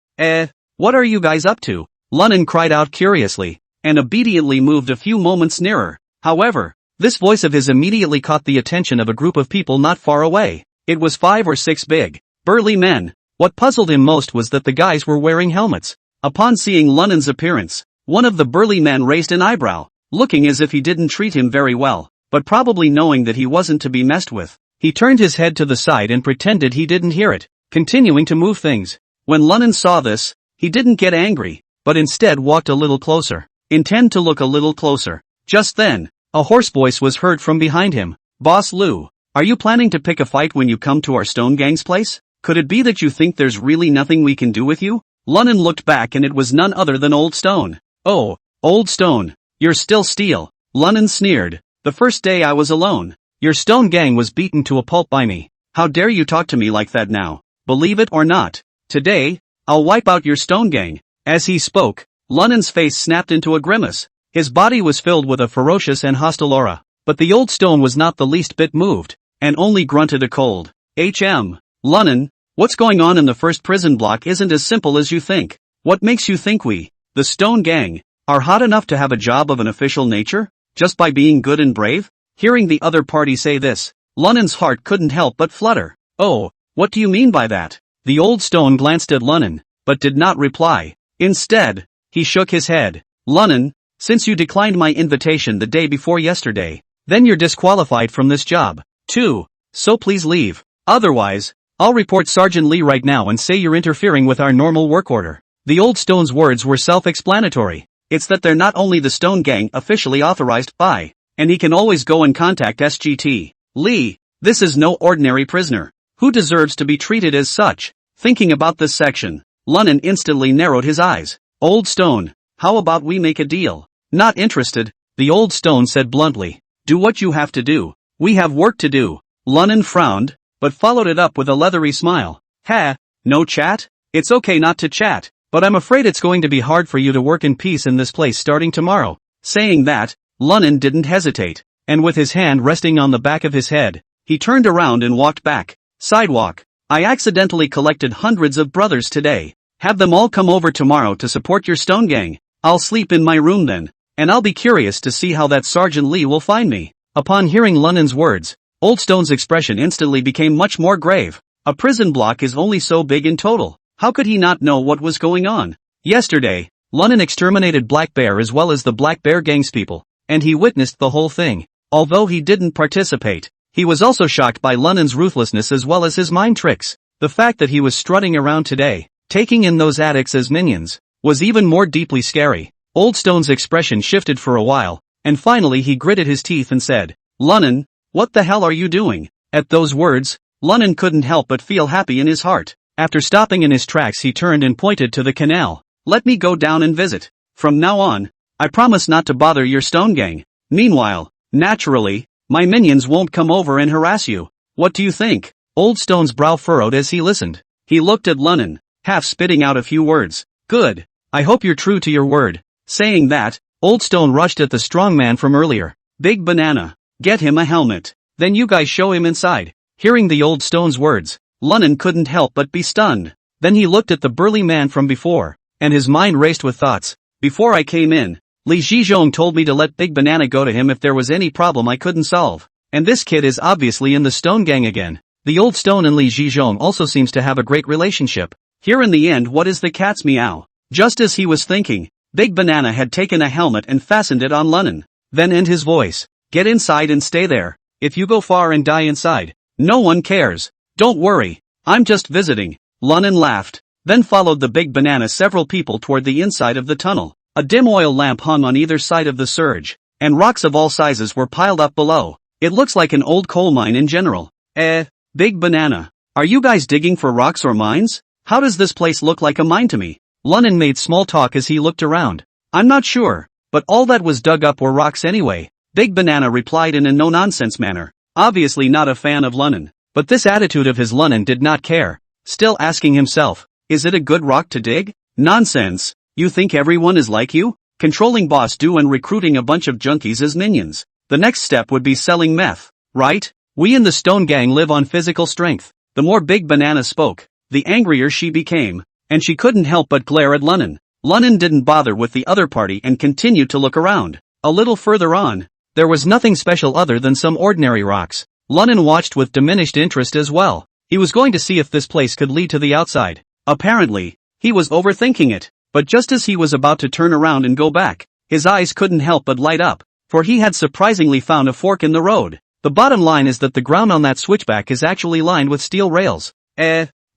S1: What are you guys up to? Lunnan cried out curiously, and obediently moved a few moments nearer. However, this voice of his immediately caught the attention of a group of people not far away. It was 5 or 6 big, burly men. What puzzled him most was that the guys were wearing helmets. Upon seeing Lunnan's appearance, one of the burly men raised an eyebrow, looking as if he didn't treat him very well, but probably knowing that he wasn't to be messed with. He turned his head to the side and pretended he didn't hear it, continuing to move things. When Lunnan saw this, he didn't get angry, but instead walked a little closer. Intend to look a little closer. Just then, a hoarse voice was heard from behind him. Boss Lou, are you planning to pick a fight when you come to our Stone Gang's place? Could it be that you think there's really nothing we can do with you? Lunnan looked back and it was none other than Old Stone. Oh, Old Stone, you're still Steel. Lunnan sneered. The first day I was alone, your Stone Gang was beaten to a pulp by me. How dare you talk to me like that now? Believe it or not, today, I'll wipe out your Stone Gang. As he spoke, Lunnan's face snapped into a grimace. His body was filled with a ferocious and hostile aura, but the Old Stone was not the least bit moved, and only grunted a cold Lunnan, what's going on in the first prison block isn't as simple as you think. What makes you think we, the Stone Gang, are hot enough to have a job of an official nature, just by being good and brave? Hearing the other party say this, Lunnan's heart couldn't help but flutter. Oh, what do you mean by that? The Old Stone glanced at Lunnan, but did not reply. Instead, he shook his head. Lunnan, since you declined my invitation the day before yesterday, then you're disqualified from this job, too. So please leave. Otherwise, I'll report Sergeant Lee right now and say you're interfering with our normal work order. The Old Stone's words were self-explanatory. It's that they're not only the Stone Gang officially authorized by, and he can always go and contact SGT. Lee, this is no ordinary prisoner, who deserves to be treated as such. Thinking about this section, Lunnan instantly narrowed his eyes. Old Stone, how about we make a deal? Not interested, the Old Stone said bluntly. Do what you have to do. We have work to do. Lunnan frowned, but followed it up with a leathery smile. No chat? It's okay not to chat, but I'm afraid it's going to be hard for you to work in peace in this place starting tomorrow. Saying that, Lunnan didn't hesitate, and with his hand resting on the back of his head, he turned around and walked back. Sidewalk. I accidentally collected hundreds of brothers today. Have them all come over tomorrow to support your stone gang. I'll sleep in my room then. And I'll be curious to see how that Sergeant Lee will find me. Upon hearing Lunan's words, Old Stone's expression instantly became much more grave. A prison block is only so big in total. How could he not know what was going on? Yesterday, Lunan exterminated Black Bear as well as the Black Bear gang's people, and he witnessed the whole thing. Although he didn't participate, he was also shocked by Lunan's ruthlessness as well as his mind tricks. The fact that he was strutting around today, taking in those addicts as minions, was even more deeply scary. Old Stone's expression shifted for a while, and finally he gritted his teeth and said, "Lunan, what the hell are you doing?" At those words, Lunan couldn't help but feel happy in his heart. After stopping in his tracks, he turned and pointed to the canal. "Let me go down and visit. From now on, I promise not to bother your stone gang. Meanwhile, naturally, my minions won't come over and harass you. What do you think?" Old Stone's brow furrowed as he listened. He looked at Lunan, half spitting out a few words. "Good. I hope you're true to your word." Saying that, Old Stone rushed at the strong man from earlier. "Big Banana, get him a helmet. Then you guys show him inside." Hearing the Old Stone's words, Lunan couldn't help but be stunned. Then he looked at the burly man from before, and his mind raced with thoughts. "Before I came in, Li Zhizhong told me to let Big Banana go to him if there was any problem I couldn't solve. And this kid is obviously in the Stone Gang again." The Old Stone and Li Zhizhong also seems to have a great relationship. Here in the end, what is the cat's meow? Just as he was thinking, Big Banana had taken a helmet and fastened it on Lunan. Then in his voice, "Get inside and stay there. If you go far and die inside, no one cares. Don't worry, I'm just visiting." Lunan laughed. Then followed the Big Banana several people toward the inside of the tunnel. A dim oil lamp hung on either side of the surge, and rocks of all sizes were piled up below. It looks like an old coal mine in general. Big Banana, are you guys digging for rocks or mines? How does this place look like a mine to me? Lunan made small talk as he looked around. "I'm not sure, but all that was dug up were rocks anyway." Big Banana replied in a no-nonsense manner, obviously not a fan of Lunan. But this attitude of his Lunan did not care, still asking himself, "Is it a good rock to dig?" "Nonsense, you think everyone is like you? Controlling boss do and recruiting a bunch of junkies as minions. The next step would be selling meth, right? We in the Stone Gang live on physical strength." The more Big Banana spoke, the angrier she became, and she couldn't help but glare at Lunan. Lunan didn't bother with the other party and continued to look around. A little further on, there was nothing special other than some ordinary rocks. Lunan watched with diminished interest as well. He was going to see if this place could lead to the outside. Apparently, he was overthinking it, but just as he was about to turn around and go back, his eyes couldn't help but light up, for he had surprisingly found a fork in the road. The bottom line is that the ground on that switchback is actually lined with steel rails.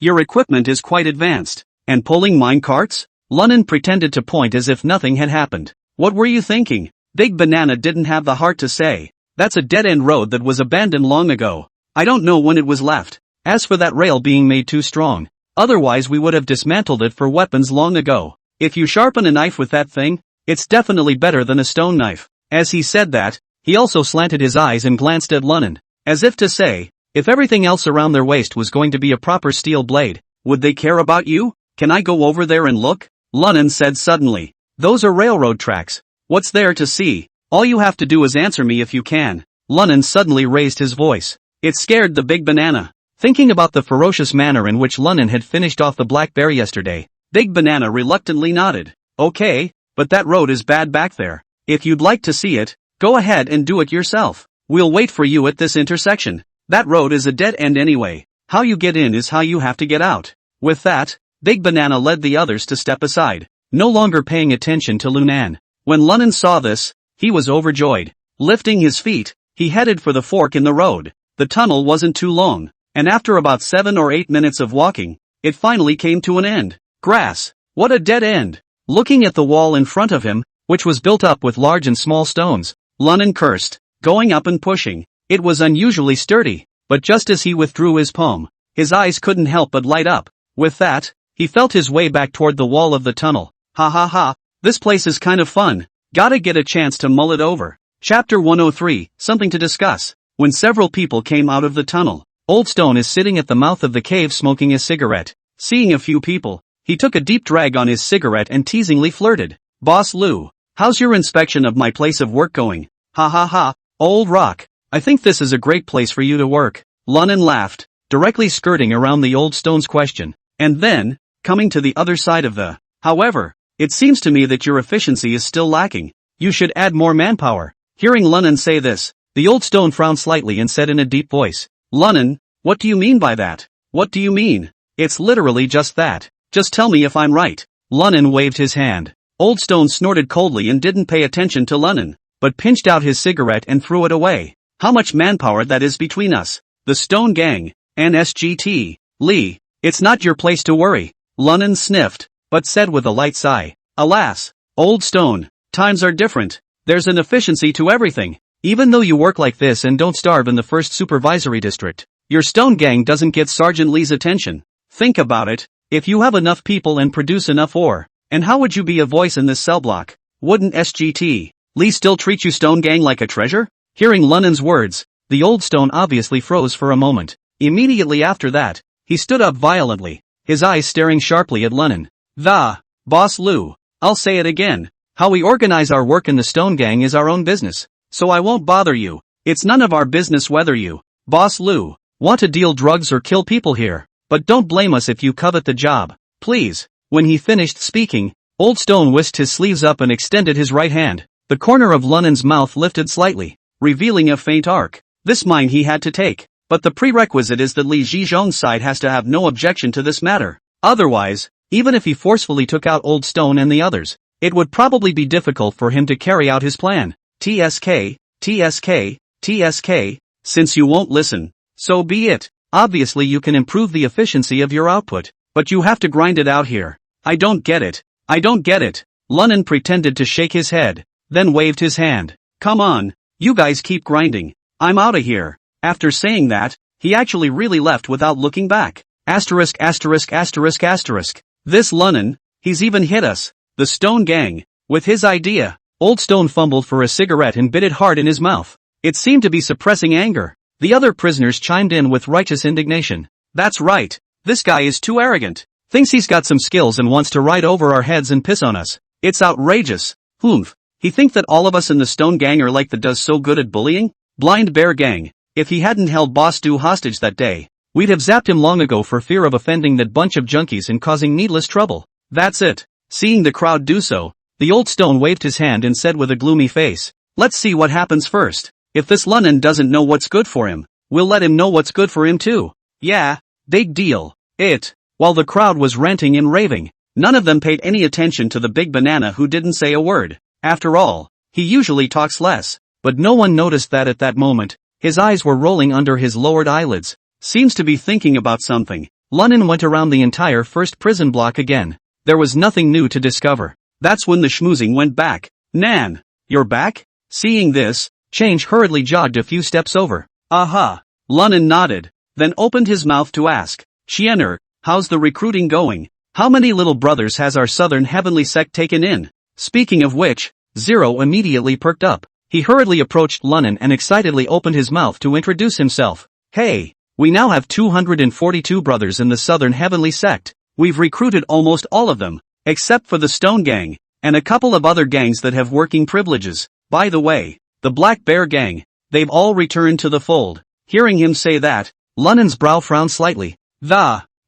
S1: Your equipment is quite advanced. And pulling mine carts? Lunan pretended to point as if nothing had happened. "What were you thinking?" Big Banana didn't have the heart to say. "That's a dead-end road that was abandoned long ago. I don't know when it was left. As for that rail being made too strong, otherwise we would have dismantled it for weapons long ago. If you sharpen a knife with that thing, it's definitely better than a stone knife." As he said that, he also slanted his eyes and glanced at Lunan, as if to say, if everything else around their waist was going to be a proper steel blade, would they care about you? "Can I go over there and look?" Lunan said suddenly. "Those are railroad tracks. What's there to see? All you have to do is answer me if you can." Lunan suddenly raised his voice. It scared the Big Banana. Thinking about the ferocious manner in which Lunan had finished off the Black Bear yesterday, Big Banana reluctantly nodded. "Okay, but that road is bad back there. If you'd like to see it, go ahead and do it yourself. We'll wait for you at this intersection. That road is a dead end anyway. How you get in is how you have to get out." With that, Big Banana led the others to step aside, no longer paying attention to Lunan. When Lunan saw this, he was overjoyed. Lifting his feet, he headed for the fork in the road. The tunnel wasn't too long, and after about 7 or 8 minutes of walking, it finally came to an end. Grass. What a dead end. Looking at the wall in front of him, which was built up with large and small stones, Lunan cursed, going up and pushing. It was unusually sturdy, but just as he withdrew his palm, his eyes couldn't help but light up. With that, he felt his way back toward the wall of the tunnel. Ha ha ha, this place is kind of fun. Gotta get a chance to mull it over. Chapter 103, Something to Discuss. When several people came out of the tunnel, Old Stone is sitting at the mouth of the cave smoking a cigarette. Seeing a few people, he took a deep drag on his cigarette and teasingly flirted. "Boss Lou, how's your inspection of my place of work going?" "Ha ha ha, Old Rock, I think this is a great place for you to work." Lunan laughed, directly skirting around the Old Stone's question. And then, coming to the other side of the. However, it seems to me that your efficiency is still lacking. You should add more manpower. Hearing Lunnan say this, the old stone frowned slightly and said in a deep voice, Lunnan, what do you mean by that? What do you mean? It's literally just that. Just tell me if I'm right. Lunnan waved his hand. Old Stone snorted coldly and didn't pay attention to Lunnan, but pinched out his cigarette and threw it away. How much manpower that is between us. The Stone Gang, NSGT. Lee, it's not your place to worry. Lunnan sniffed, but said with a light sigh, alas, Old Stone, times are different. There's an efficiency to everything. Even though you work like this and don't starve in the first supervisory district, your Stone Gang doesn't get Sergeant Lee's attention. Think about it. If you have enough people and produce enough ore, and how would you be a voice in this cell block? Wouldn't SGT Lee still treat you Stone Gang like a treasure? Hearing Lunnan's words, the Old Stone obviously froze for a moment. Immediately after that, he stood up violently, his eyes staring sharply at Lunnan. Boss Lou, I'll say it again. How we organize our work in the Stone Gang is our own business, so I won't bother you. It's none of our business whether you, Boss Lou, want to deal drugs or kill people here. But don't blame us if you covet the job, please. When he finished speaking, Old Stone whisked his sleeves up and extended his right hand. The corner of Lunnan's mouth lifted slightly, revealing a faint arc. This mine he had to take, but the prerequisite is that Li Zhizhong's side has to have no objection to this matter. Otherwise, even if he forcefully took out Old Stone and the others, it would probably be difficult for him to carry out his plan. TSK, TSK, TSK, since you won't listen, so be it. Obviously you can improve the efficiency of your output, but you have to grind it out here. I don't get it. I don't get it. Lunnan pretended to shake his head, then waved his hand. Come on, you guys keep grinding. I'm outta here. After saying that, he actually really left without looking back. Asterisk asterisk asterisk asterisk. This Lunnan, he's even hit us. The Stone Gang, with his idea. Old Stone fumbled for a cigarette and bit it hard in his mouth. It seemed to be suppressing anger. The other prisoners chimed in with righteous indignation. That's right. This guy is too arrogant. Thinks he's got some skills and wants to ride over our heads and piss on us. It's outrageous. Humph. He think that all of us in the Stone Gang are like the does so good at bullying? Blind Bear Gang. If he hadn't held Boss Du hostage that day, we'd have zapped him long ago for fear of offending that bunch of junkies and causing needless trouble. That's it. Seeing the crowd do so, the Old Stone waved his hand and said with a gloomy face, let's see what happens first. If this Lunnan doesn't know what's good for him, we'll let him know what's good for him too. Yeah, big deal. While the crowd was ranting and raving, none of them paid any attention to the big banana who didn't say a word. After all, he usually talks less, but no one noticed that at that moment. His eyes were rolling under his lowered eyelids. Seems to be thinking about something. Lunnan went around the entire first prison block again. There was nothing new to discover. That's when the schmoozing went back. Nan, you're back? Seeing this, Change hurriedly jogged a few steps over. Aha. Lunnan nodded, then opened his mouth to ask, Chiener, how's the recruiting going? How many little brothers has our Southern Heavenly Sect taken in? Speaking of which, Zero immediately perked up. He hurriedly approached Lunnan and excitedly opened his mouth to introduce himself. Hey, we now have 242 brothers in the Southern Heavenly Sect. We've recruited almost all of them, except for the Stone Gang, and a couple of other gangs that have working privileges. By the way, the Black Bear Gang, they've all returned to the fold. Hearing him say that, Lunnan's brow frowned slightly.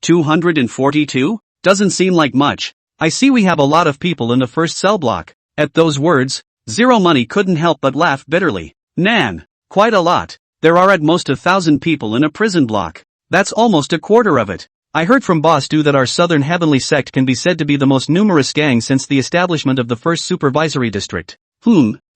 S1: 242? Doesn't seem like much. I see we have a lot of people in the first cell block. At those words, Zero Money couldn't help but laugh bitterly. Nan, quite a lot. There are at most 1,000 people in a prison block. That's almost a quarter of it. I heard from Boss Du that our Southern Heavenly Sect can be said to be the most numerous gang since the establishment of the first supervisory district.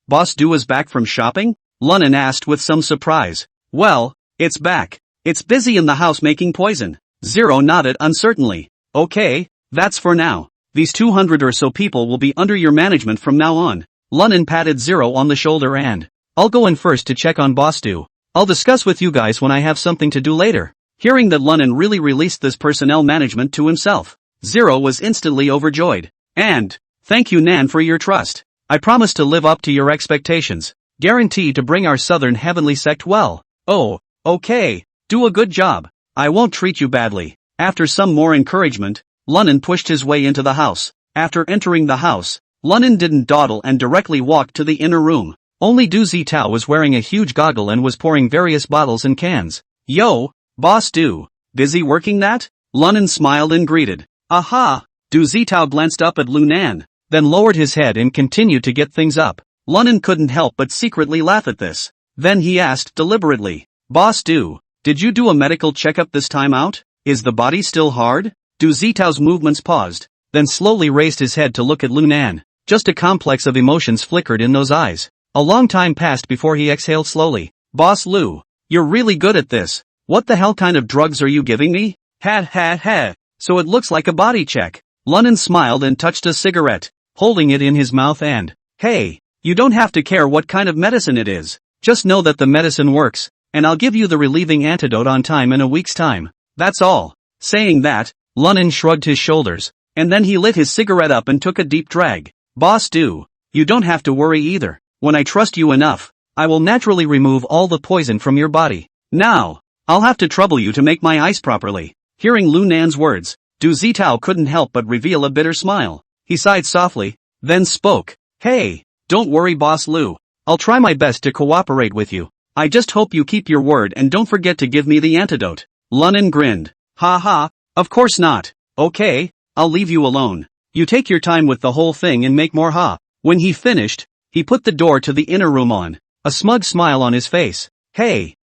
S1: Boss Du is back from shopping? Lunnan asked with some surprise. Well, it's back. It's busy in the house making poison. Zero nodded uncertainly. Okay, that's for now. These 200 or so people will be under your management from now on. Lunnan patted Zero on the shoulder and, I'll go in first to check on Boss Du. I'll discuss with you guys when I have something to do later. Hearing that Lunnan really released this personnel management to himself, Zero was instantly overjoyed. And, thank you Nan for your trust. I promise to live up to your expectations. Guarantee to bring our Southern Heavenly Sect well. Oh, okay. Do a good job. I won't treat you badly. After some more encouragement, Lunnan pushed his way into the house. After entering the house, Lunnan didn't dawdle and directly walked to the inner room. Only Du Zitao was wearing a huge goggle and was pouring various bottles and cans. Yo, Boss Du, busy working that? Lunnan smiled and greeted. Aha! Du Zitao glanced up at Lu Nan, then lowered his head and continued to get things up. Lunan couldn't help but secretly laugh at this. Then he asked deliberately, Boss Du, did you do a medical checkup this time out? Is the body still hard? Du Zitao's movements paused, then slowly raised his head to look at Lu Nan. Just a complex of emotions flickered in those eyes. A long time passed before he exhaled slowly. Boss Lu, you're really good at this. What the hell kind of drugs are you giving me? Ha ha ha. So it looks like a body check. Lunan smiled and touched a cigarette, holding it in his mouth and, hey, you don't have to care what kind of medicine it is. Just know that the medicine works, and I'll give you the relieving antidote on time in a week's time. That's all. Saying that, Lunan shrugged his shoulders, and then he lit his cigarette up and took a deep drag. Boss Du, you don't have to worry either. When I trust you enough, I will naturally remove all the poison from your body. Now, I'll have to trouble you to make my ice properly. Hearing Lu Nan's words, Du Zitao couldn't help but reveal a bitter smile. He sighed softly, then spoke. Hey, don't worry Boss Lu. I'll try my best to cooperate with you. I just hope you keep your word and don't forget to give me the antidote. Lunan grinned. Ha ha, of course not. Okay, I'll leave you alone. You take your time with the whole thing and make more ha. When he finished, he put the door to the inner room on, a smug smile on his face. Hey,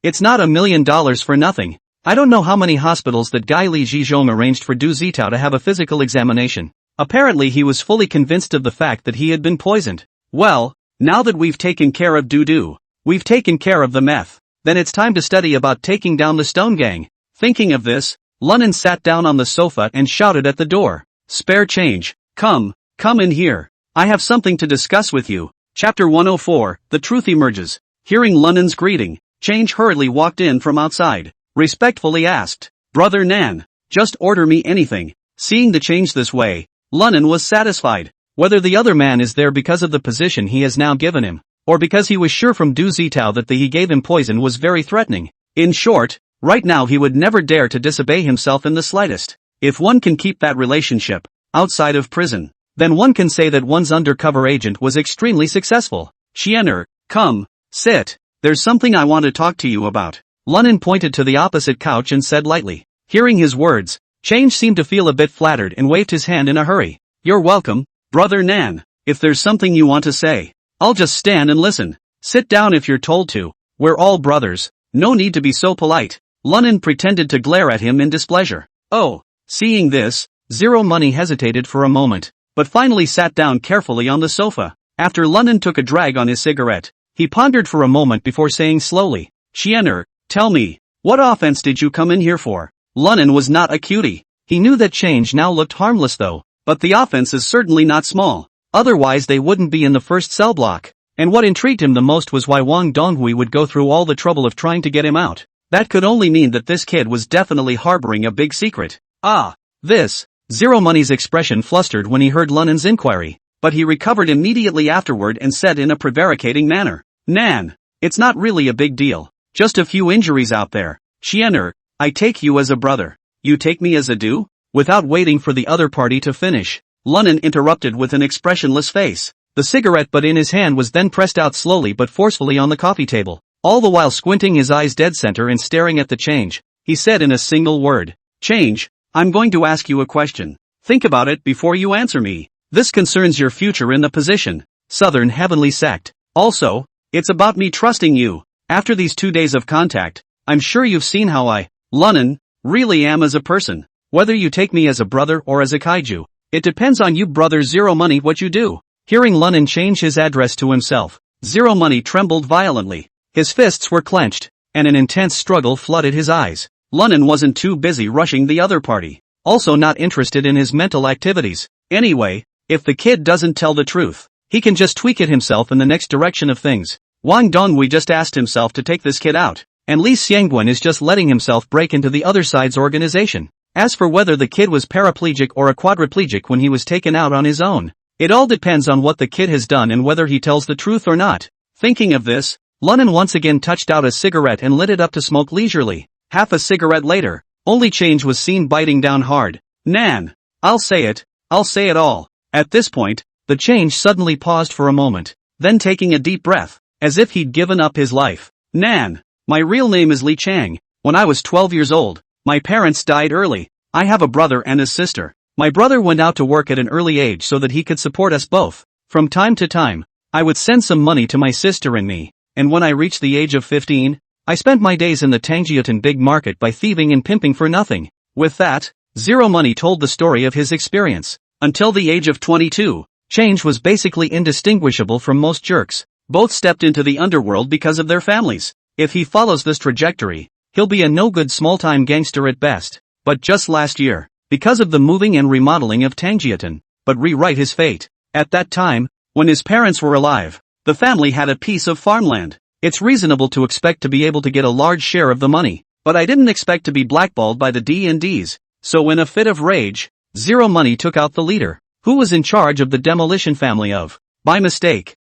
S1: it's not $1 million for nothing. I don't know how many hospitals that Guy Li Zhizhong arranged for Du Zitao to have a physical examination. Apparently he was fully convinced of the fact that he had been poisoned. Well, now that we've taken care of Du, we've taken care of the meth. Then it's time to study about taking down the Stone Gang. Thinking of this, Lunan sat down on the sofa and shouted at the door. Spare change. Come in here. I have something to discuss with you. Chapter 104, The Truth Emerges. Hearing Lunan's greeting, Change hurriedly walked in from outside. Respectfully asked, Brother Nan, just order me anything. Seeing the Change this way, Lunan was satisfied. Whether the other man is there because of the position he has now given him, or because he was sure from Du Zitao that he gave him poison was very threatening. In short, right now he would never dare to disobey himself in the slightest. If one can keep that relationship outside of prison, then one can say that one's undercover agent was extremely successful. Xianer, come, sit. There's something I want to talk to you about. Lunan pointed to the opposite couch and said lightly. Hearing his words, Change seemed to feel a bit flattered and waved his hand in a hurry. You're welcome, Brother Nan. If there's something you want to say, I'll just stand and listen. Sit down if you're told to. We're all brothers. No need to be so polite. Lunan pretended to glare at him in displeasure. Oh, seeing this, Zero Money hesitated for a moment, but finally sat down carefully on the sofa. After Lunan took a drag on his cigarette, he pondered for a moment before saying slowly, Xianer, tell me, what offense did you come in here for? Lunan was not a cutie. He knew that Change now looked harmless though, but the offense is certainly not small. Otherwise they wouldn't be in the first cell block. And what intrigued him the most was why Wang Donghui would go through all the trouble of trying to get him out. That could only mean that this kid was definitely harboring a big secret. Zero Money's expression flustered when he heard Lunan's inquiry, but he recovered immediately afterward and said in a prevaricating manner, Nan, it's not really a big deal. Just a few injuries out there. Xianer, I take you as a brother. You take me as a do? Without waiting for the other party to finish, Lunan interrupted with an expressionless face. The cigarette butt in his hand was then pressed out slowly but forcefully on the coffee table. All the while squinting his eyes dead center and staring at the Change, he said in a single word, Change, I'm going to ask you a question. Think about it before you answer me. This concerns your future in the position. Southern Heavenly Sect. Also, it's about me trusting you. After these 2 days of contact, I'm sure you've seen how I, Lunan, really am as a person. Whether you take me as a brother or as a kaiju, it depends on you Brother Zero Money what you do. Hearing Lunan change his address to himself, Zero Money trembled violently. His fists were clenched, and an intense struggle flooded his eyes. Lunan wasn't too busy rushing the other party, also not interested in his mental activities. Anyway, if the kid doesn't tell the truth, he can just tweak it himself in the next direction of things. Wang Donghui just asked himself to take this kid out, and Li Xiangguan is just letting himself break into the other side's organization. As for whether the kid was paraplegic or a quadriplegic when he was taken out on his own, it all depends on what the kid has done and whether he tells the truth or not. Thinking of this, Lunan once again touched out a cigarette and lit it up to smoke leisurely. Half a cigarette later, only Change was seen biting down hard. Nan, I'll say it all. At this point, the Change suddenly paused for a moment, then taking a deep breath, as if he'd given up his life. Nan, my real name is Li Chang. When I was 12 years old, My parents died early. I have a brother and a sister. My brother went out to work at an early age so that he could support us both. From time to time, I would send some money to my sister and me, and when I reached the age of 15, I spent my days in the Tangjiatan big market by thieving and pimping for nothing. With that, Zero Money told the story of his experience. Until the age of 22, Change was basically indistinguishable from most jerks. Both stepped into the underworld because of their families. If he follows this trajectory, he'll be a no-good small-time gangster at best. But just last year, because of the moving and remodeling of Tangjiatan, but rewrite his fate. At that time, when his parents were alive, the family had a piece of farmland. It's reasonable to expect to be able to get a large share of the money, but I didn't expect to be blackballed by the D&Ds. So in a fit of rage, Zero Money took out the leader, who was in charge of the demolition family of, by mistake,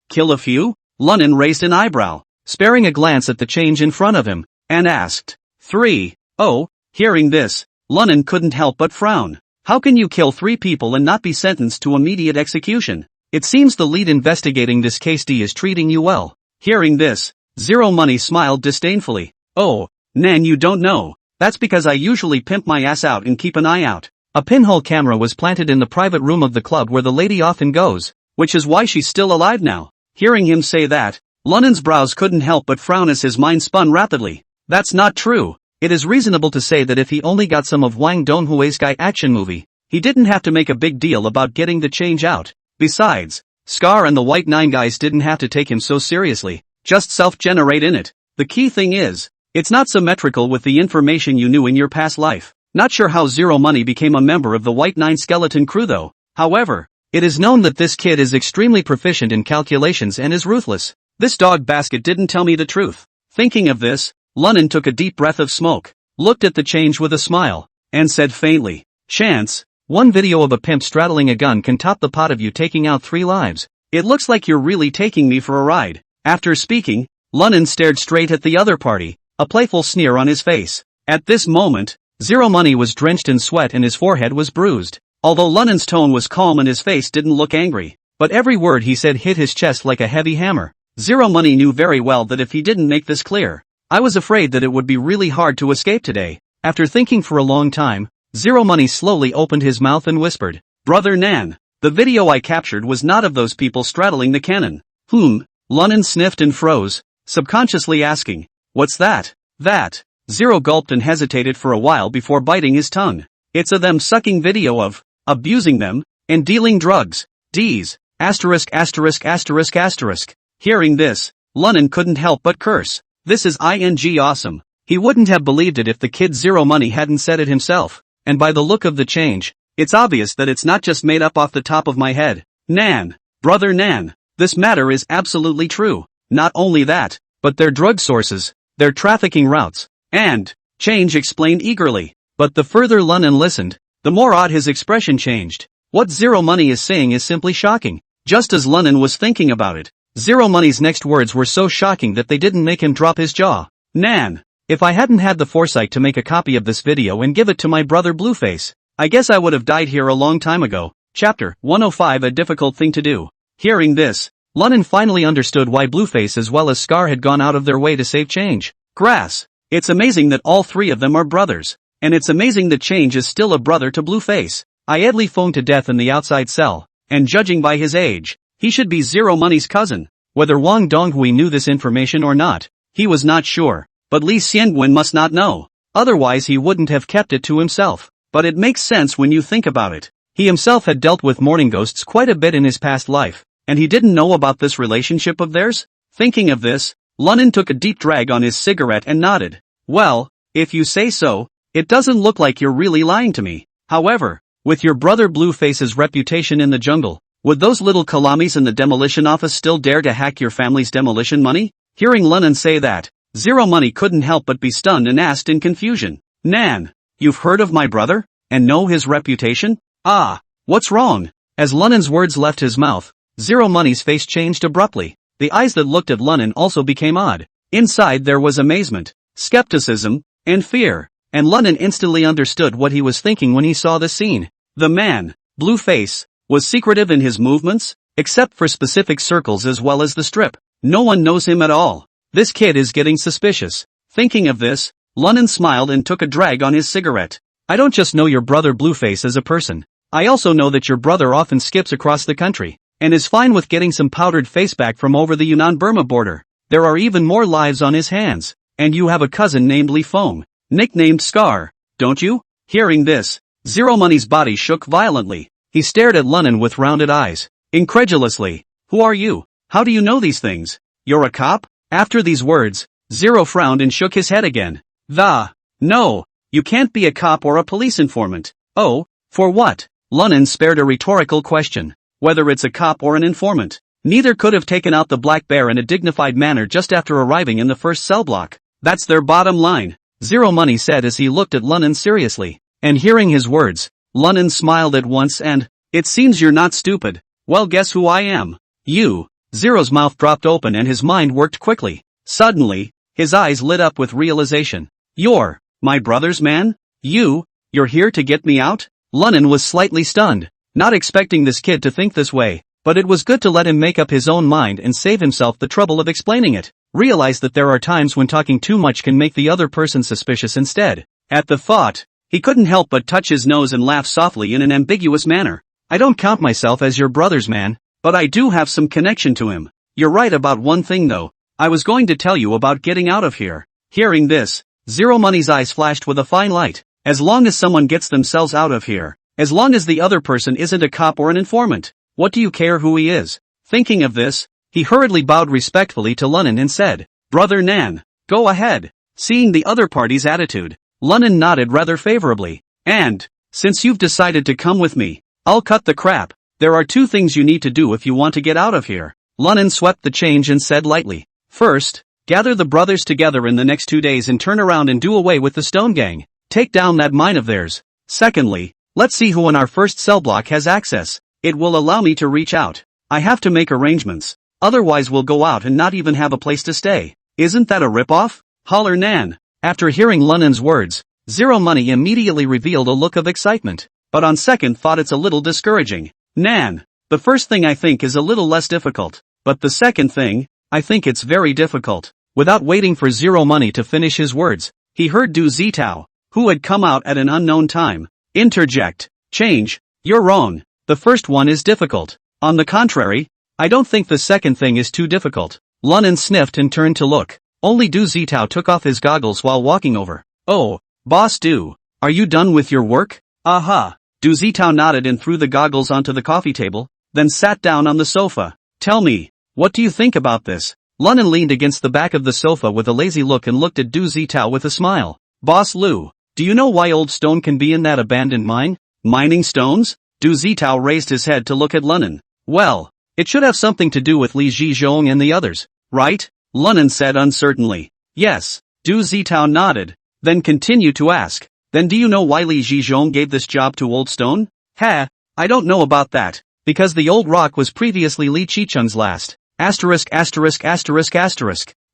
S1: kill a few? Lunnan raised an eyebrow, sparing a glance at the change in front of him, and asked, 3-0, hearing this, Lunnan couldn't help but frown. How can you kill 3 people and not be sentenced to immediate execution? It seems the lead investigating this case D is treating you well. Hearing this, Zero Money smiled disdainfully. Oh, Nan, you don't know. That's because I usually pimp my ass out and keep an eye out. A pinhole camera was planted in the private room of the club where the lady often goes, which is why she's still alive now. Hearing him say that, Lunnan's brows couldn't help but frown as his mind spun rapidly. That's not true. It is reasonable to say that if he only got some of Wang Donghui's guy action movie, he didn't have to make a big deal about getting the change out. Besides, Scar and the White Nine guys didn't have to take him so seriously, just self-generate in it. The key thing is, it's not symmetrical with the information you knew in your past life. Not sure how Zero Money became a member of the White Nine skeleton crew though. However, it is known that this kid is extremely proficient in calculations and is ruthless. This dog basket didn't tell me the truth. Thinking of this, Lunnan took a deep breath of smoke, looked at the change with a smile, and said faintly, Chance, one video of a pimp straddling a gun can top the pot of you taking out 3 lives. It looks like you're really taking me for a ride. After speaking, Lunnan stared straight at the other party, a playful sneer on his face. At this moment, Zero Money was drenched in sweat and his forehead was bruised. Although Lunnan's tone was calm and his face didn't look angry, but every word he said hit his chest like a heavy hammer. Zero Money knew very well that if he didn't make this clear, I was afraid that it would be really hard to escape today. After thinking for a long time, Zero Money slowly opened his mouth and whispered, Brother Nan, the video I captured was not of those people straddling the cannon. Lunnan sniffed and froze, subconsciously asking, what's that? That. Zero gulped and hesitated for a while before biting his tongue. It's a them sucking video of, abusing them, and dealing drugs. D's, asterisk asterisk asterisk asterisk. Hearing this, Lunnan couldn't help but curse. This is awesome. He wouldn't have believed it if the kid Zero Money hadn't said it himself. And by the look of the change, it's obvious that it's not just made up off the top of my head. Nan, brother Nan, this matter is absolutely true. Not only that, but their drug sources, their trafficking routes, and, Change explained eagerly. But the further Lunnan listened, the more odd his expression changed. What Zero Money is saying is simply shocking. Just as Lunnan was thinking about it, Zero Money's next words were so shocking that they didn't make him drop his jaw. Nan, if I hadn't had the foresight to make a copy of this video and give it to my brother Blueface, I guess I would have died here a long time ago. Chapter 105 A difficult thing to do. Hearing this, Lunnan finally understood why Blueface as well as Scar had gone out of their way to save Change. Grass. It's amazing that all 3 of them are brothers. And it's amazing that Change is still a brother to Blueface. Idly phoned to death in the outside cell, and judging by his age, he should be Zero Money's cousin. Whether Wang Donghui knew this information or not, he was not sure, but Li Xianguan must not know. Otherwise he wouldn't have kept it to himself. But it makes sense when you think about it. He himself had dealt with morning ghosts quite a bit in his past life, and he didn't know about this relationship of theirs? Thinking of this, Lunnan took a deep drag on his cigarette and nodded. Well, if you say so, it doesn't look like you're really lying to me. However, with your brother Blueface's reputation in the jungle, would those little kalamis in the demolition office still dare to hack your family's demolition money? Hearing Lunnan say that, Zero Money couldn't help but be stunned and asked in confusion. Nan, you've heard of my brother, and know his reputation? Ah, what's wrong? As Lunnan's words left his mouth, Zero Money's face changed abruptly. The eyes that looked at Lunnan also became odd. Inside there was amazement, skepticism, and fear, and Lunnan instantly understood what he was thinking when he saw the scene. The man, Blueface, was secretive in his movements, except for specific circles as well as the strip. No one knows him at all. This kid is getting suspicious. Thinking of this, Lunnan smiled and took a drag on his cigarette. I don't just know your brother Blueface as a person. I also know that your brother often skips across the country, and is fine with getting some powdered face back from over the Yunnan-Burma border. There are even more lives on his hands. And you have a cousin named Li Feng, nicknamed Scar, don't you? Hearing this, Zero Money's body shook violently. He stared at Lunnan with rounded eyes, incredulously. Who are you? How do you know these things? You're a cop? After these words, Zero frowned and shook his head again. No, you can't be a cop or a police informant. Oh, for what? Lunnan spared a rhetorical question. Whether it's a cop or an informant. Neither could have taken out the black bear in a dignified manner just after arriving in the first cell block. That's their bottom line, Zero Money said as he looked at Lunnan seriously. And hearing his words, Lunnan smiled at once and, it seems you're not stupid. Well, guess who I am? You. Zero's mouth dropped open and his mind worked quickly. Suddenly, his eyes lit up with realization. You're my brother's man? You're here to get me out? Lunnan was slightly stunned, not expecting this kid to think this way, but it was good to let him make up his own mind and save himself the trouble of explaining it. Realize that there are times when talking too much can make the other person suspicious instead. At the thought, he couldn't help but touch his nose and laugh softly in an ambiguous manner. I don't count myself as your brother's man, but I do have some connection to him. You're right about one thing though. I was going to tell you about getting out of here. Hearing this, Zero Money's eyes flashed with a fine light. As long as someone gets themselves out of here, as long as the other person isn't a cop or an informant, what do you care who he is? Thinking of this, he hurriedly bowed respectfully to Lunnan and said, Brother Nan, go ahead. Seeing the other party's attitude, Lunnan nodded rather favorably. And, since you've decided to come with me, I'll cut the crap. There are two things you need to do if you want to get out of here. Lunnan swept the change and said lightly. First, gather the brothers together in the next 2 days and turn around and do away with the Stone Gang. Take down that mine of theirs. Secondly, let's see who in our first cell block has access. It will allow me to reach out. I have to make arrangements. Otherwise we'll go out and not even have a place to stay. Isn't that a ripoff? Holler Nan. After hearing Lunnan's words, Zero Money immediately revealed a look of excitement. But on second thought it's a little discouraging. Nan, the first thing I think is a little less difficult. But the second thing, I think it's very difficult. Without waiting for Zero Money to finish his words, he heard Du Zitao, who had come out at an unknown time, interject. Change, you're wrong. The first one is difficult. On the contrary, I don't think the second thing is too difficult. Lunnan sniffed and turned to look. Only Du Zitao took off his goggles while walking over. Oh, Boss Du, are you done with your work? Aha. Du Zitao nodded and threw the goggles onto the coffee table, then sat down on the sofa. Tell me, what do you think about this? Lunnan leaned against the back of the sofa with a lazy look and looked at Du Zitao with a smile. Boss Lu, do you know why Old Stone can be in that abandoned mine? Mining stones? Du Zitao raised his head to look at Lunnan. Well, it should have something to do with Li Zhizhong and the others, right? Lunnan said uncertainly. Yes. Du Zitao nodded, then continued to ask. Then do you know why Li Zhizhong gave this job to Old Stone? I don't know about that, because the old rock was previously Li Qicheng's last. Asterisk.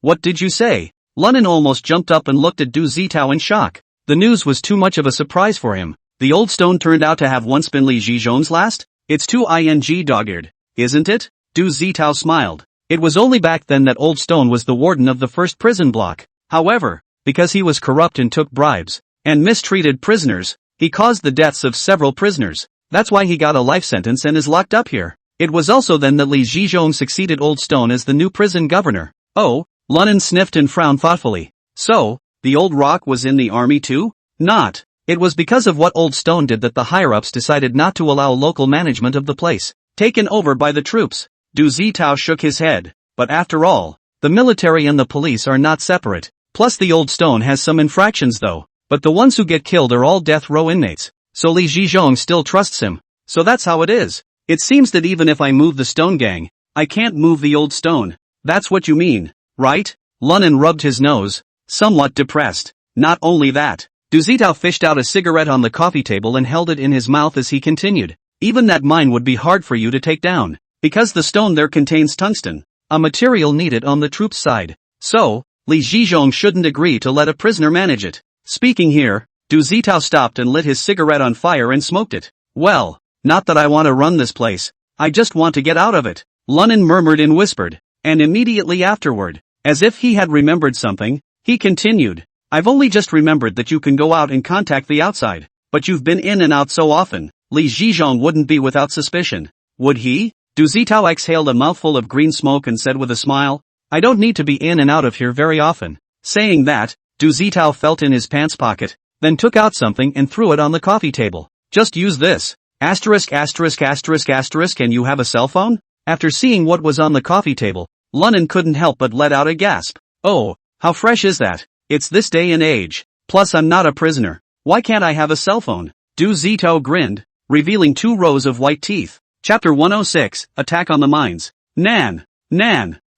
S1: What did you say? Lunnan almost jumped up and looked at Du Zitao in shock. The news was too much of a surprise for him. The Old Stone turned out to have once been Li Zhizhong's last? It's too dog-eared, isn't it? Du Zitao smiled. It was only back then that Old Stone was the warden of the first prison block. However, because he was corrupt and took bribes, and mistreated prisoners, he caused the deaths of several prisoners. That's why he got a life sentence and is locked up here. It was also then that Li Zhizhong succeeded Old Stone as the new prison governor. Oh, Lunnan sniffed and frowned thoughtfully. So, the old rock was in the army too? Not. It was because of what Old Stone did that the higher-ups decided not to allow local management of the place taken over by the troops. Du Zitao shook his head. But after all, the military and the police are not separate. Plus the Old Stone has some infractions though. But the ones who get killed are all death row inmates. So Li Zhizhong still trusts him. So that's how it is. It seems that even if I move the Stone Gang, I can't move the Old Stone. That's what you mean, right? Lunnan rubbed his nose, somewhat depressed. Not only that, Du Zitao fished out a cigarette on the coffee table and held it in his mouth as he continued. Even that mine would be hard for you to take down, because the stone there contains tungsten, a material needed on the troops' side. So, Li Zhizhong shouldn't agree to let a prisoner manage it. Speaking here, Du Zitao stopped and lit his cigarette on fire and smoked it. Well, not that I want to run this place, I just want to get out of it, Lunnan murmured and whispered, and immediately afterward, as if he had remembered something, he continued, I've only just remembered that you can go out and contact the outside, but you've been in and out so often. Li Zizhong wouldn't be without suspicion. Would he? Du Zitao exhaled a mouthful of green smoke and said with a smile, I don't need to be in and out of here very often. Saying that, Du Zitao felt in his pants pocket, then took out something and threw it on the coffee table. Just use this. Asterisk asterisk asterisk asterisk. Can you have a cell phone? After seeing what was on the coffee table, Lunnan couldn't help but let out a gasp. Oh, how fresh is that? It's this day and age. Plus I'm not a prisoner. Why can't I have a cell phone? Du Zitao grinned, revealing 2 rows of white teeth. Chapter 106, Attack on the Mines. Nan,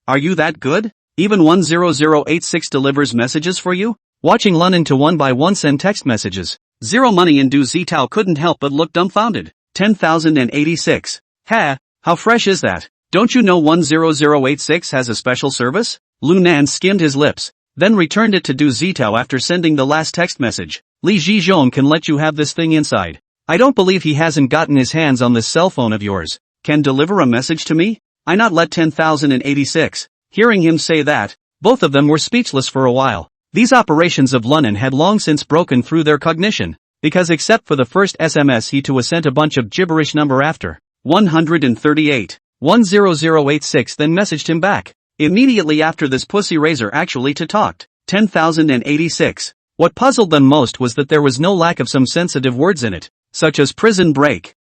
S1: are you that good? Even 10086 delivers messages for you? Watching Lunnan to one by one send text messages. Zero money and Du Zitao couldn't help but look dumbfounded. 10,086. Ha, how fresh is that? Don't you know 10086 has a special service? Lu Nan skimmed his lips, then returned it to Du Zitao after sending the last text message. Li Zizhong can let you have this thing inside. I don't believe he hasn't gotten his hands on this cell phone of yours. Can deliver a message to me? I not let 10,086. Hearing him say that, both of them were speechless for a while. These operations of Lunnan had long since broken through their cognition, because except for the first SMS he too sent a bunch of gibberish number after. 138. 10086 then messaged him back. Immediately after this pussy razor actually to talked. 10,086. What puzzled them most was that there was no lack of some sensitive words in it, such as prison break,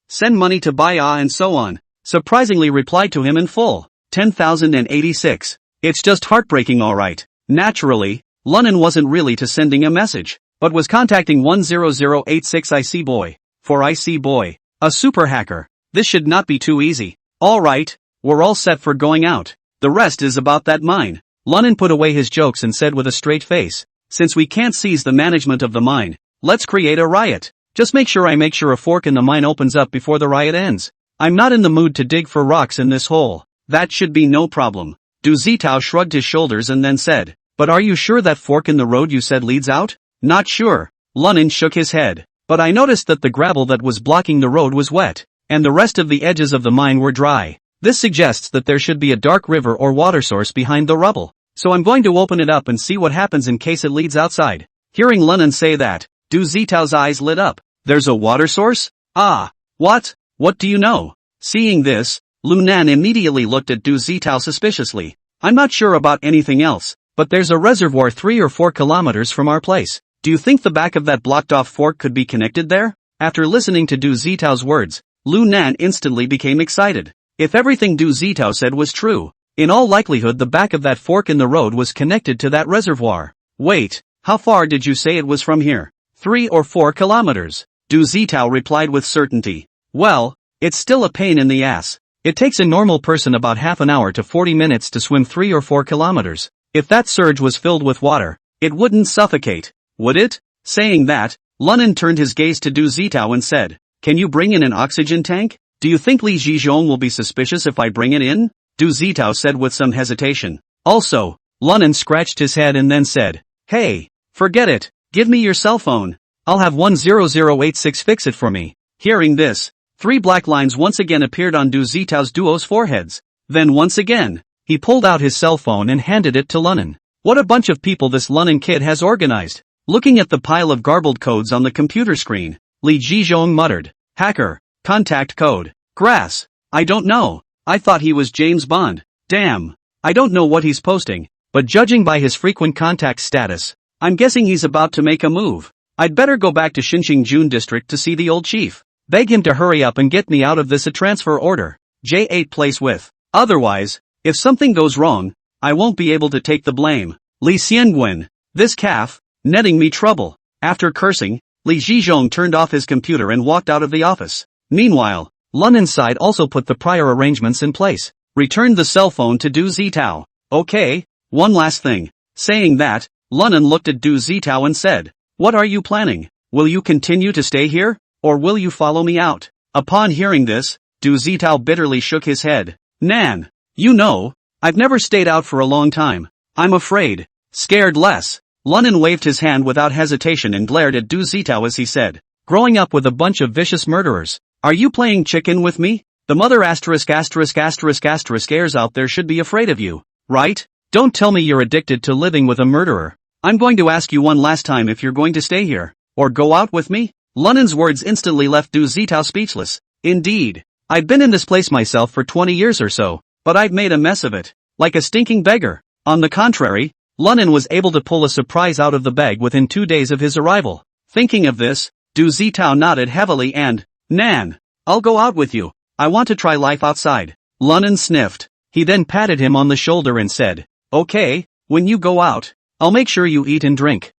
S1: send money to buy and so on. Surprisingly replied to him in full. 10,086. It's just heartbreaking alright. Naturally, Lunnan wasn't really to sending a message, but was contacting 10086 IC Boy. For IC Boy, a super hacker. This should not be too easy. Alright, we're all set for going out. The rest is about that mine. Lunnan put away his jokes and said with a straight face, since we can't seize the management of the mine, let's create a riot. Just make sure a fork in the mine opens up before the riot ends. I'm not in the mood to dig for rocks in this hole. That should be no problem. Du Zitao shrugged his shoulders and then said, but are you sure that fork in the road you said leads out? Not sure. Lunnan shook his head. But I noticed that the gravel that was blocking the road was wet, and the rest of the edges of the mine were dry. This suggests that there should be a dark river or water source behind the rubble. So I'm going to open it up and see what happens in case it leads outside. Hearing Lunnan say that, Du Zitao's eyes lit up. There's a water source? What? What do you know? Seeing this, Lu Nan immediately looked at Du Zitao suspiciously. I'm not sure about anything else, but there's a reservoir 3 or 4 kilometers from our place. Do you think the back of that blocked-off fork could be connected there? After listening to Du Zitao's words, Lu Nan instantly became excited. If everything Du Zitao said was true, in all likelihood the back of that fork in the road was connected to that reservoir. Wait, how far did you say it was from here? 3 or 4 kilometers. Du Zitao replied with certainty. Well, it's still a pain in the ass. It takes a normal person about half an hour to 40 minutes to swim 3 or 4 kilometers. If that surge was filled with water, it wouldn't suffocate, would it? Saying that, Lunnan turned his gaze to Du Zitao and said, can you bring in an oxygen tank? Do you think Li Zizhong will be suspicious if I bring it in? Du Zitao said with some hesitation. Also, Lunnan scratched his head and then said, hey, forget it, give me your cell phone. I'll have 10086 fix it for me. Hearing this, 3 black lines once again appeared on Du Zitao's duo's foreheads. Then once again, he pulled out his cell phone and handed it to Lunnan. What a bunch of people this Lunnan kid has organized. Looking at the pile of garbled codes on the computer screen, Li Zizhong muttered, hacker, contact code, grass. I don't know. I thought he was James Bond. Damn. I don't know what he's posting, but judging by his frequent contact status, I'm guessing he's about to make a move. I'd better go back to Xinxingjun district to see the old chief. Beg him to hurry up and get me out of this a transfer order. J8 place with. Otherwise, if something goes wrong, I won't be able to take the blame. Li Xianguan. This calf, netting me trouble. After cursing, Li Zizhong turned off his computer and walked out of the office. Meanwhile, Lunnan's side also put the prior arrangements in place. Returned the cell phone to Du Zitao. Okay, one last thing. Saying that, Lunnan looked at Du Zitao and said, what are you planning? Will you continue to stay here, or will you follow me out? Upon hearing this, Du Zitao bitterly shook his head. Nan, you know, I've never stayed out for a long time. I'm afraid. Scared less. Lunnan waved his hand without hesitation and glared at Du Zitao as he said, growing up with a bunch of vicious murderers. Are you playing chicken with me? The mother asterisk airs out there should be afraid of you, right? Don't tell me you're addicted to living with a murderer. I'm going to ask you one last time if you're going to stay here, or go out with me? Lunen's words instantly left Du Zitao speechless. Indeed. I've been in this place myself for 20 years or so, but I've made a mess of it. Like a stinking beggar. On the contrary, Lunen was able to pull a surprise out of the bag within 2 days of his arrival. Thinking of this, Du Zitao nodded heavily and, Nan, I'll go out with you. I want to try life outside. Lunen sniffed. He then patted him on the shoulder and said, okay, when you go out, I'll make sure you eat and drink.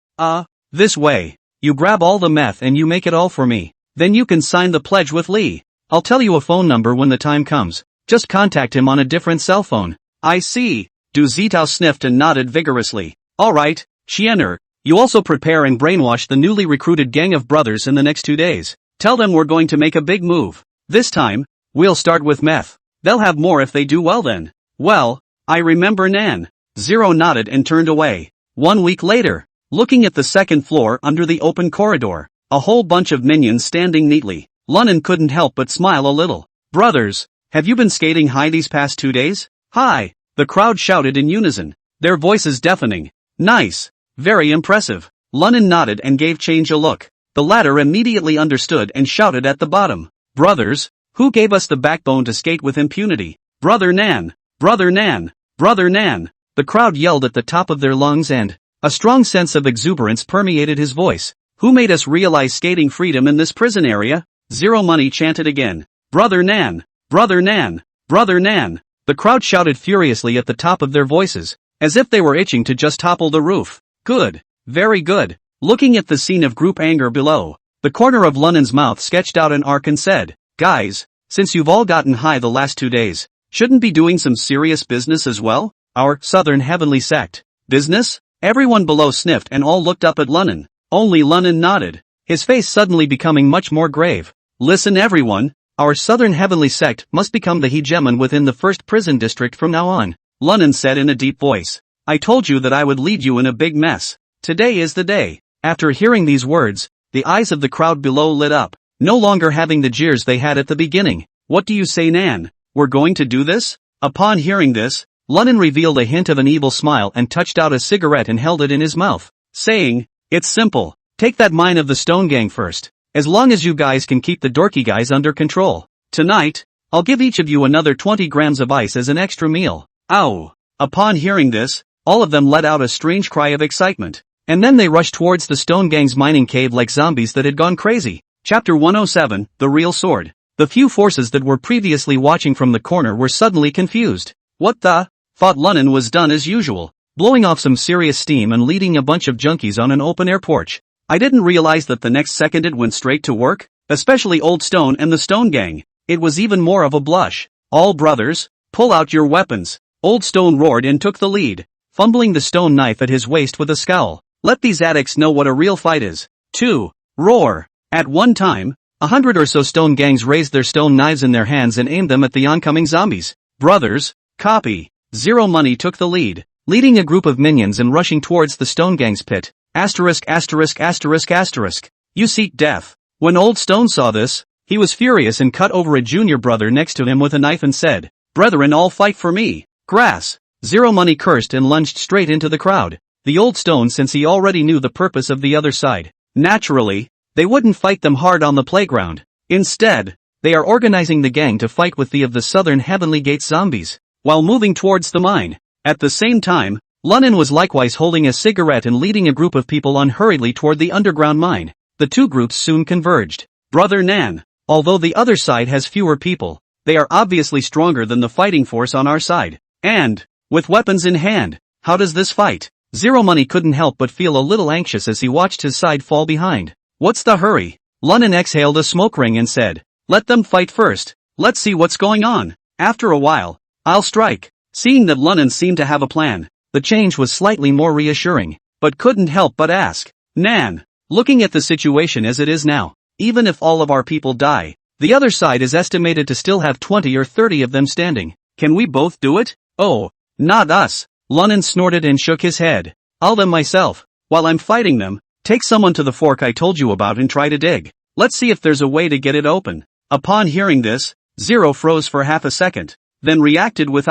S1: This way. You grab all the meth and you make it all for me. Then you can sign the pledge with Lee. I'll tell you a phone number when the time comes. Just contact him on a different cell phone. I see. Du Zitao sniffed and nodded vigorously. Alright, Xianer, you also prepare and brainwash the newly recruited gang of brothers in the next 2 days. Tell them we're going to make a big move. This time, we'll start with meth. They'll have more if they do well then. Well, I remember Nan. Zero nodded and turned away. 1 week later, looking at the second floor under the open corridor, a whole bunch of minions standing neatly, Lunen couldn't help but smile a little. Brothers, have you been skating high these past 2 days? Hi, the crowd shouted in unison, their voices deafening. Nice. Very impressive. Lunen nodded and gave Change a look. The latter immediately understood and shouted at the bottom. Brothers, who gave us the backbone to skate with impunity? Brother Nan! Brother Nan! Brother Nan! The crowd yelled at the top of their lungs and a strong sense of exuberance permeated his voice. Who made us realize skating freedom in this prison area? Zero Money chanted again. Brother Nan! Brother Nan! Brother Nan! The crowd shouted furiously at the top of their voices, as if they were itching to just topple the roof. Good. Very good. Looking at the scene of group anger below, the corner of Lunen's mouth sketched out an arc and said, guys, since you've all gotten high the last 2 days, shouldn't be doing some serious business as well? Our Southern Heavenly Sect. Business? Everyone below sniffed and all looked up at Lunen. Only Lunen nodded, his face suddenly becoming much more grave. Listen everyone, our Southern Heavenly Sect must become the hegemon within the first prison district from now on, Lunen said in a deep voice. I told you that I would lead you in a big mess. Today is the day. After hearing these words, the eyes of the crowd below lit up, no longer having the jeers they had at the beginning. What do you say, Nan? We're going to do this? Upon hearing this, Lunen revealed a hint of an evil smile and touched out a cigarette and held it in his mouth, saying, it's simple. Take that mine of the Stone Gang first. As long as you guys can keep the dorky guys under control. Tonight, I'll give each of you another 20 grams of ice as an extra meal. Ow! Upon hearing this, all of them let out a strange cry of excitement. And then they rushed towards the Stone Gang's mining cave like zombies that had gone crazy. Chapter 107, The Real Sword. The few forces that were previously watching from the corner were suddenly confused. What the? Thought Lunen was done as usual, blowing off some serious steam and leading a bunch of junkies on an open-air porch. I didn't realize that the next second it went straight to work, especially Old Stone and the Stone Gang. It was even more of a blush. All brothers, pull out your weapons. Old Stone roared and took the lead, fumbling the stone knife at his waist with a scowl. Let these addicts know what a real fight is. 2. Roar. At one time, 100 or so stone gangs raised their stone knives in their hands and aimed them at the oncoming zombies. Brothers, copy. Zero Money took the lead, leading a group of minions and rushing towards the Stone Gang's pit. Asterisk asterisk asterisk asterisk. You seek death. When Old Stone saw this, he was furious and cut over a junior brother next to him with a knife and said, Brethren, all fight for me. Grass. Zero Money cursed and lunged straight into the crowd. The Old Stone, since he already knew the purpose of the other side. Naturally, they wouldn't fight them hard on the playground. Instead, they are organizing the gang to fight with the of the Southern Heavenly Gates zombies, while moving towards the mine. At the same time, Lunen was likewise holding a cigarette and leading a group of people unhurriedly toward the underground mine. The two groups soon converged. Brother Nan, although the other side has fewer people, they are obviously stronger than the fighting force on our side. And, with weapons in hand, how does this fight? Zero Money couldn't help but feel a little anxious as he watched his side fall behind. What's the hurry? Lunen exhaled a smoke ring and said, Let them fight first. Let's see what's going on. After a while, I'll strike. Seeing that Lunen seemed to have a plan, the change was slightly more reassuring, but couldn't help but ask, Nan, looking at the situation as it is now, even if all of our people die, the other side is estimated to still have 20 or 30 of them standing. Can we both do it? Oh, not us. Lunen snorted and shook his head. I'll them myself. While I'm fighting them, take someone to the fork I told you about and try to dig. Let's see if there's a way to get it open. Upon hearing this, Zero froze for half a second, then reacted with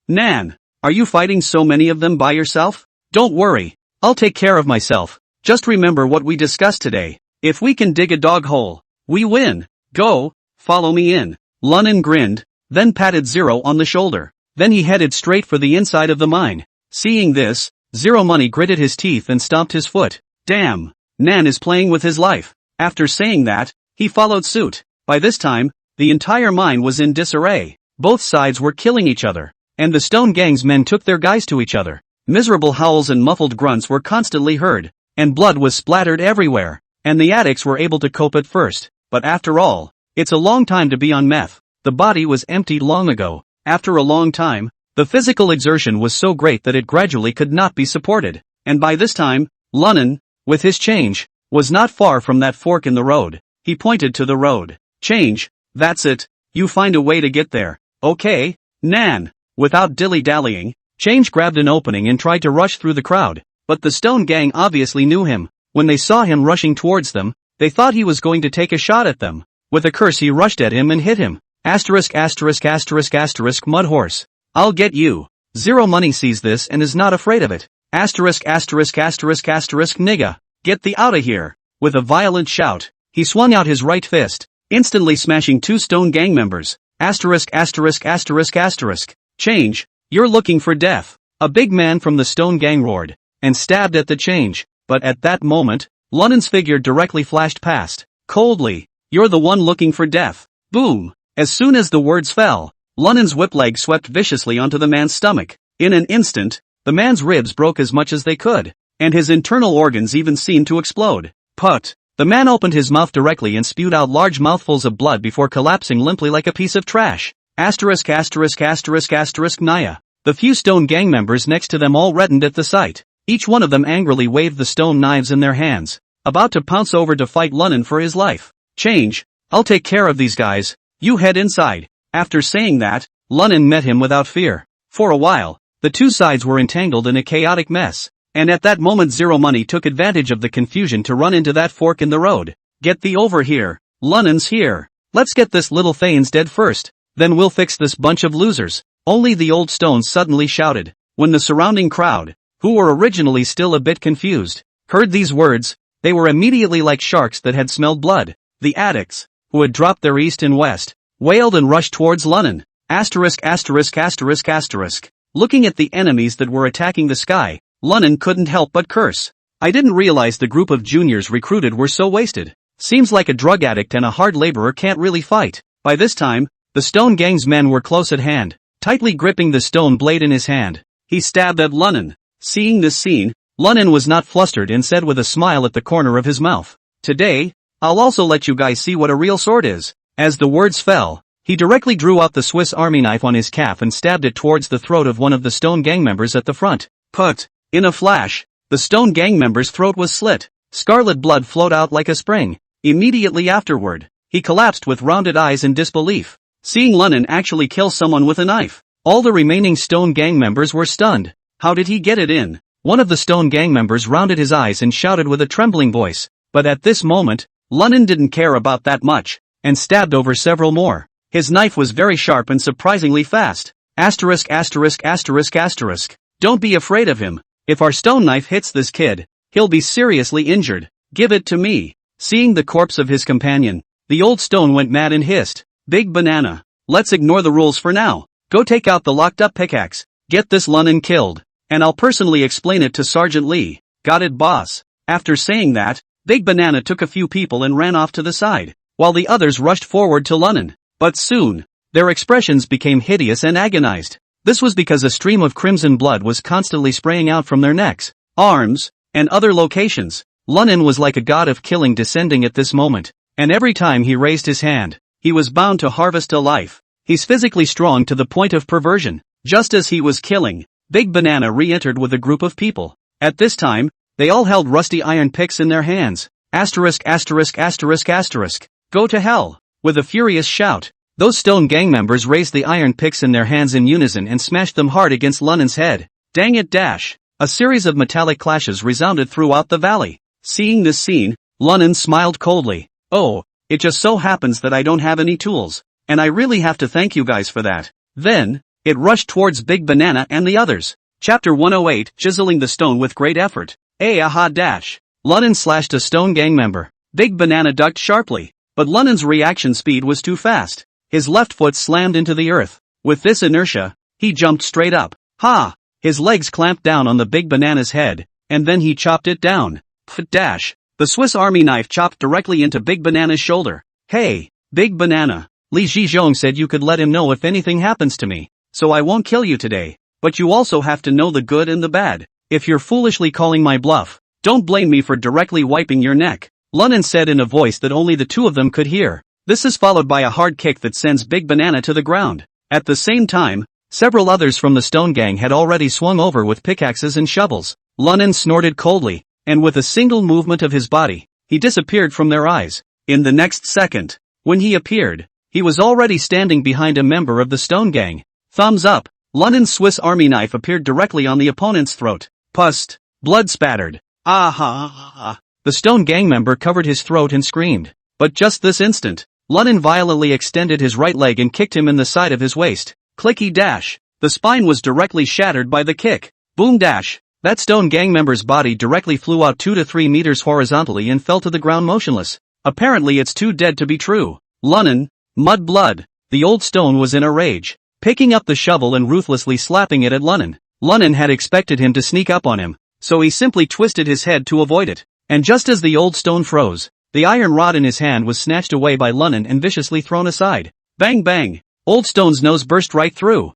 S1: Nan, are you fighting so many of them by yourself? Don't worry, I'll take care of myself. Just remember what we discussed today. If we can dig a dog hole, we win. Go, follow me in. Lunan grinned, then patted Zero on the shoulder. Then he headed straight for the inside of the mine. Seeing this, Zero Money gritted his teeth and stomped his foot. Damn, Nan is playing with his life. After saying that, he followed suit. By this time, the entire mine was in disarray. Both sides were killing each other, and the Stone Gang's men took their guys to each other. Miserable howls and muffled grunts were constantly heard, and blood was splattered everywhere, and the addicts were able to cope at first. But after all, it's a long time to be on meth. The body was emptied long ago. After a long time, the physical exertion was so great that it gradually could not be supported. And by this time, Lunan, with his change, was not far from that fork in the road. He pointed to the road. Change, that's it, you find a way to get there. Okay, Nan. Without dilly-dallying, Change grabbed an opening and tried to rush through the crowd. But the Stone Gang obviously knew him. When they saw him rushing towards them, they thought he was going to take a shot at them. With a curse he rushed at him and hit him. Asterisk asterisk asterisk asterisk Mudhorse. I'll get you. Zero Money sees this and is not afraid of it. Asterisk asterisk asterisk asterisk nigga. Get thee outta here. With a violent shout, he swung out his right fist, instantly smashing two Stone Gang members. Asterisk asterisk asterisk asterisk. Change, you're looking for death. A big man from the Stone Gang roared, and stabbed at the Change. But at that moment, Lunan's figure directly flashed past. Coldly, you're the one looking for death. Boom. As soon as the words fell, Lunan's whip leg swept viciously onto the man's stomach. In an instant, the man's ribs broke as much as they could, and his internal organs even seemed to explode. Put. The man opened his mouth directly and spewed out large mouthfuls of blood before collapsing limply like a piece of trash. Asterisk asterisk asterisk asterisk Naya. The few Stone Gang members next to them all reddened at the sight. Each one of them angrily waved the stone knives in their hands, about to pounce over to fight Lunan for his life. Change, I'll take care of these guys, you head inside. After saying that, Lunan met him without fear. For a while, the two sides were entangled in a chaotic mess, and at that moment Zero Money took advantage of the confusion to run into that fork in the road. Get thee over here, Lunan's here. Let's get this little Thanes dead first, then we'll fix this bunch of losers. Only the old stones suddenly shouted. When the surrounding crowd, who were originally still a bit confused, heard these words, they were immediately like sharks that had smelled blood. The addicts, who had dropped their east and west, wailed and rushed towards Lunan. Asterisk asterisk asterisk asterisk. Looking at the enemies that were attacking the sky, Lunan couldn't help but curse. I didn't realize the group of juniors recruited were so wasted. Seems like a drug addict and a hard laborer can't really fight. By this time, the Stone Gang's men were close at hand, tightly gripping the stone blade in his hand. He stabbed at Lunan. Seeing this scene, Lunan was not flustered and said with a smile at the corner of his mouth, "Today, I'll also let you guys see what a real sword is." As the words fell, he directly drew out the Swiss Army knife on his calf and stabbed it towards the throat of one of the Stone Gang members at the front. Put. In a flash, the Stone Gang member's throat was slit. Scarlet blood flowed out like a spring. Immediately afterward, he collapsed with rounded eyes in disbelief. Seeing Lunan actually kill someone with a knife, all the remaining Stone Gang members were stunned. How did he get it in? One of the Stone Gang members rounded his eyes and shouted with a trembling voice. But at this moment, Lunan didn't care about that much, and stabbed over several more. His knife was very sharp and surprisingly fast. Asterisk asterisk asterisk asterisk. Don't be afraid of him. If our stone knife hits this kid, he'll be seriously injured. Give it to me. Seeing the corpse of his companion, the old stone went mad and hissed. Big Banana, let's ignore the rules for now. Go take out the locked up pickaxe. Get this Lunan killed, and I'll personally explain it to Sergeant Lee. Got it, boss? After saying that, Big Banana took a few people and ran off to the side, while the others rushed forward to Lunan. But soon, their expressions became hideous and agonized. This was because a stream of crimson blood was constantly spraying out from their necks, arms, and other locations. Lunan was like a god of killing descending at this moment, and every time he raised his hand, he was bound to harvest a life. He's physically strong to the point of perversion. Just as he was killing, Big Banana re-entered with a group of people. At this time, they all held rusty iron picks in their hands. Asterisk asterisk asterisk asterisk. Go to hell. With a furious shout, those Stone Gang members raised the iron picks in their hands in unison and smashed them hard against Lunan's head. Dang it dash. A series of metallic clashes resounded throughout the valley. Seeing this scene, Lunan smiled coldly. Oh, it just so happens that I don't have any tools, and I really have to thank you guys for that. Then, it rushed towards Big Banana and the others. Chapter 108, Chiseling the Stone with Great Effort. Aha dash. Lunnan slashed a stone gang member. Big Banana ducked sharply, but Lunnan's reaction speed was too fast. His left foot slammed into the earth. With this inertia, he jumped straight up. Ha! His legs clamped down on the Big Banana's head, and then he chopped it down. Dash. The Swiss Army knife chopped directly into Big Banana's shoulder. Hey, Big Banana. Li Zhizhong said you could let him know if anything happens to me, so I won't kill you today. But you also have to know the good and the bad. If you're foolishly calling my bluff, don't blame me for directly wiping your neck, Lunnan said in a voice that only the two of them could hear. This is followed by a hard kick that sends Big Banana to the ground. At the same time, several others from the Stone Gang had already swung over with pickaxes and shovels. Lunnan snorted coldly, and with a single movement of his body, he disappeared from their eyes. In the next second, when he appeared, he was already standing behind a member of the Stone Gang. Thumbs up. Lunnan's Swiss Army knife appeared directly on the opponent's throat. Pust. Blood spattered. Ah. The Stone Gang member covered his throat and screamed. But just this instant, Lunnan violently extended his right leg and kicked him in the side of his waist. Clicky dash. The spine was directly shattered by the kick. Boom dash. That Stone Gang member's body directly flew out 2 to 3 meters horizontally and fell to the ground motionless. Apparently it's too dead to be true. Lunnan. Mud blood. The old stone was in a rage, picking up the shovel and ruthlessly slapping it at Lunnan. Lunnan had expected him to sneak up on him, so he simply twisted his head to avoid it. And just as the old stone froze, the iron rod in his hand was snatched away by Lunnan and viciously thrown aside. Bang bang! Old Stone's nose burst right through.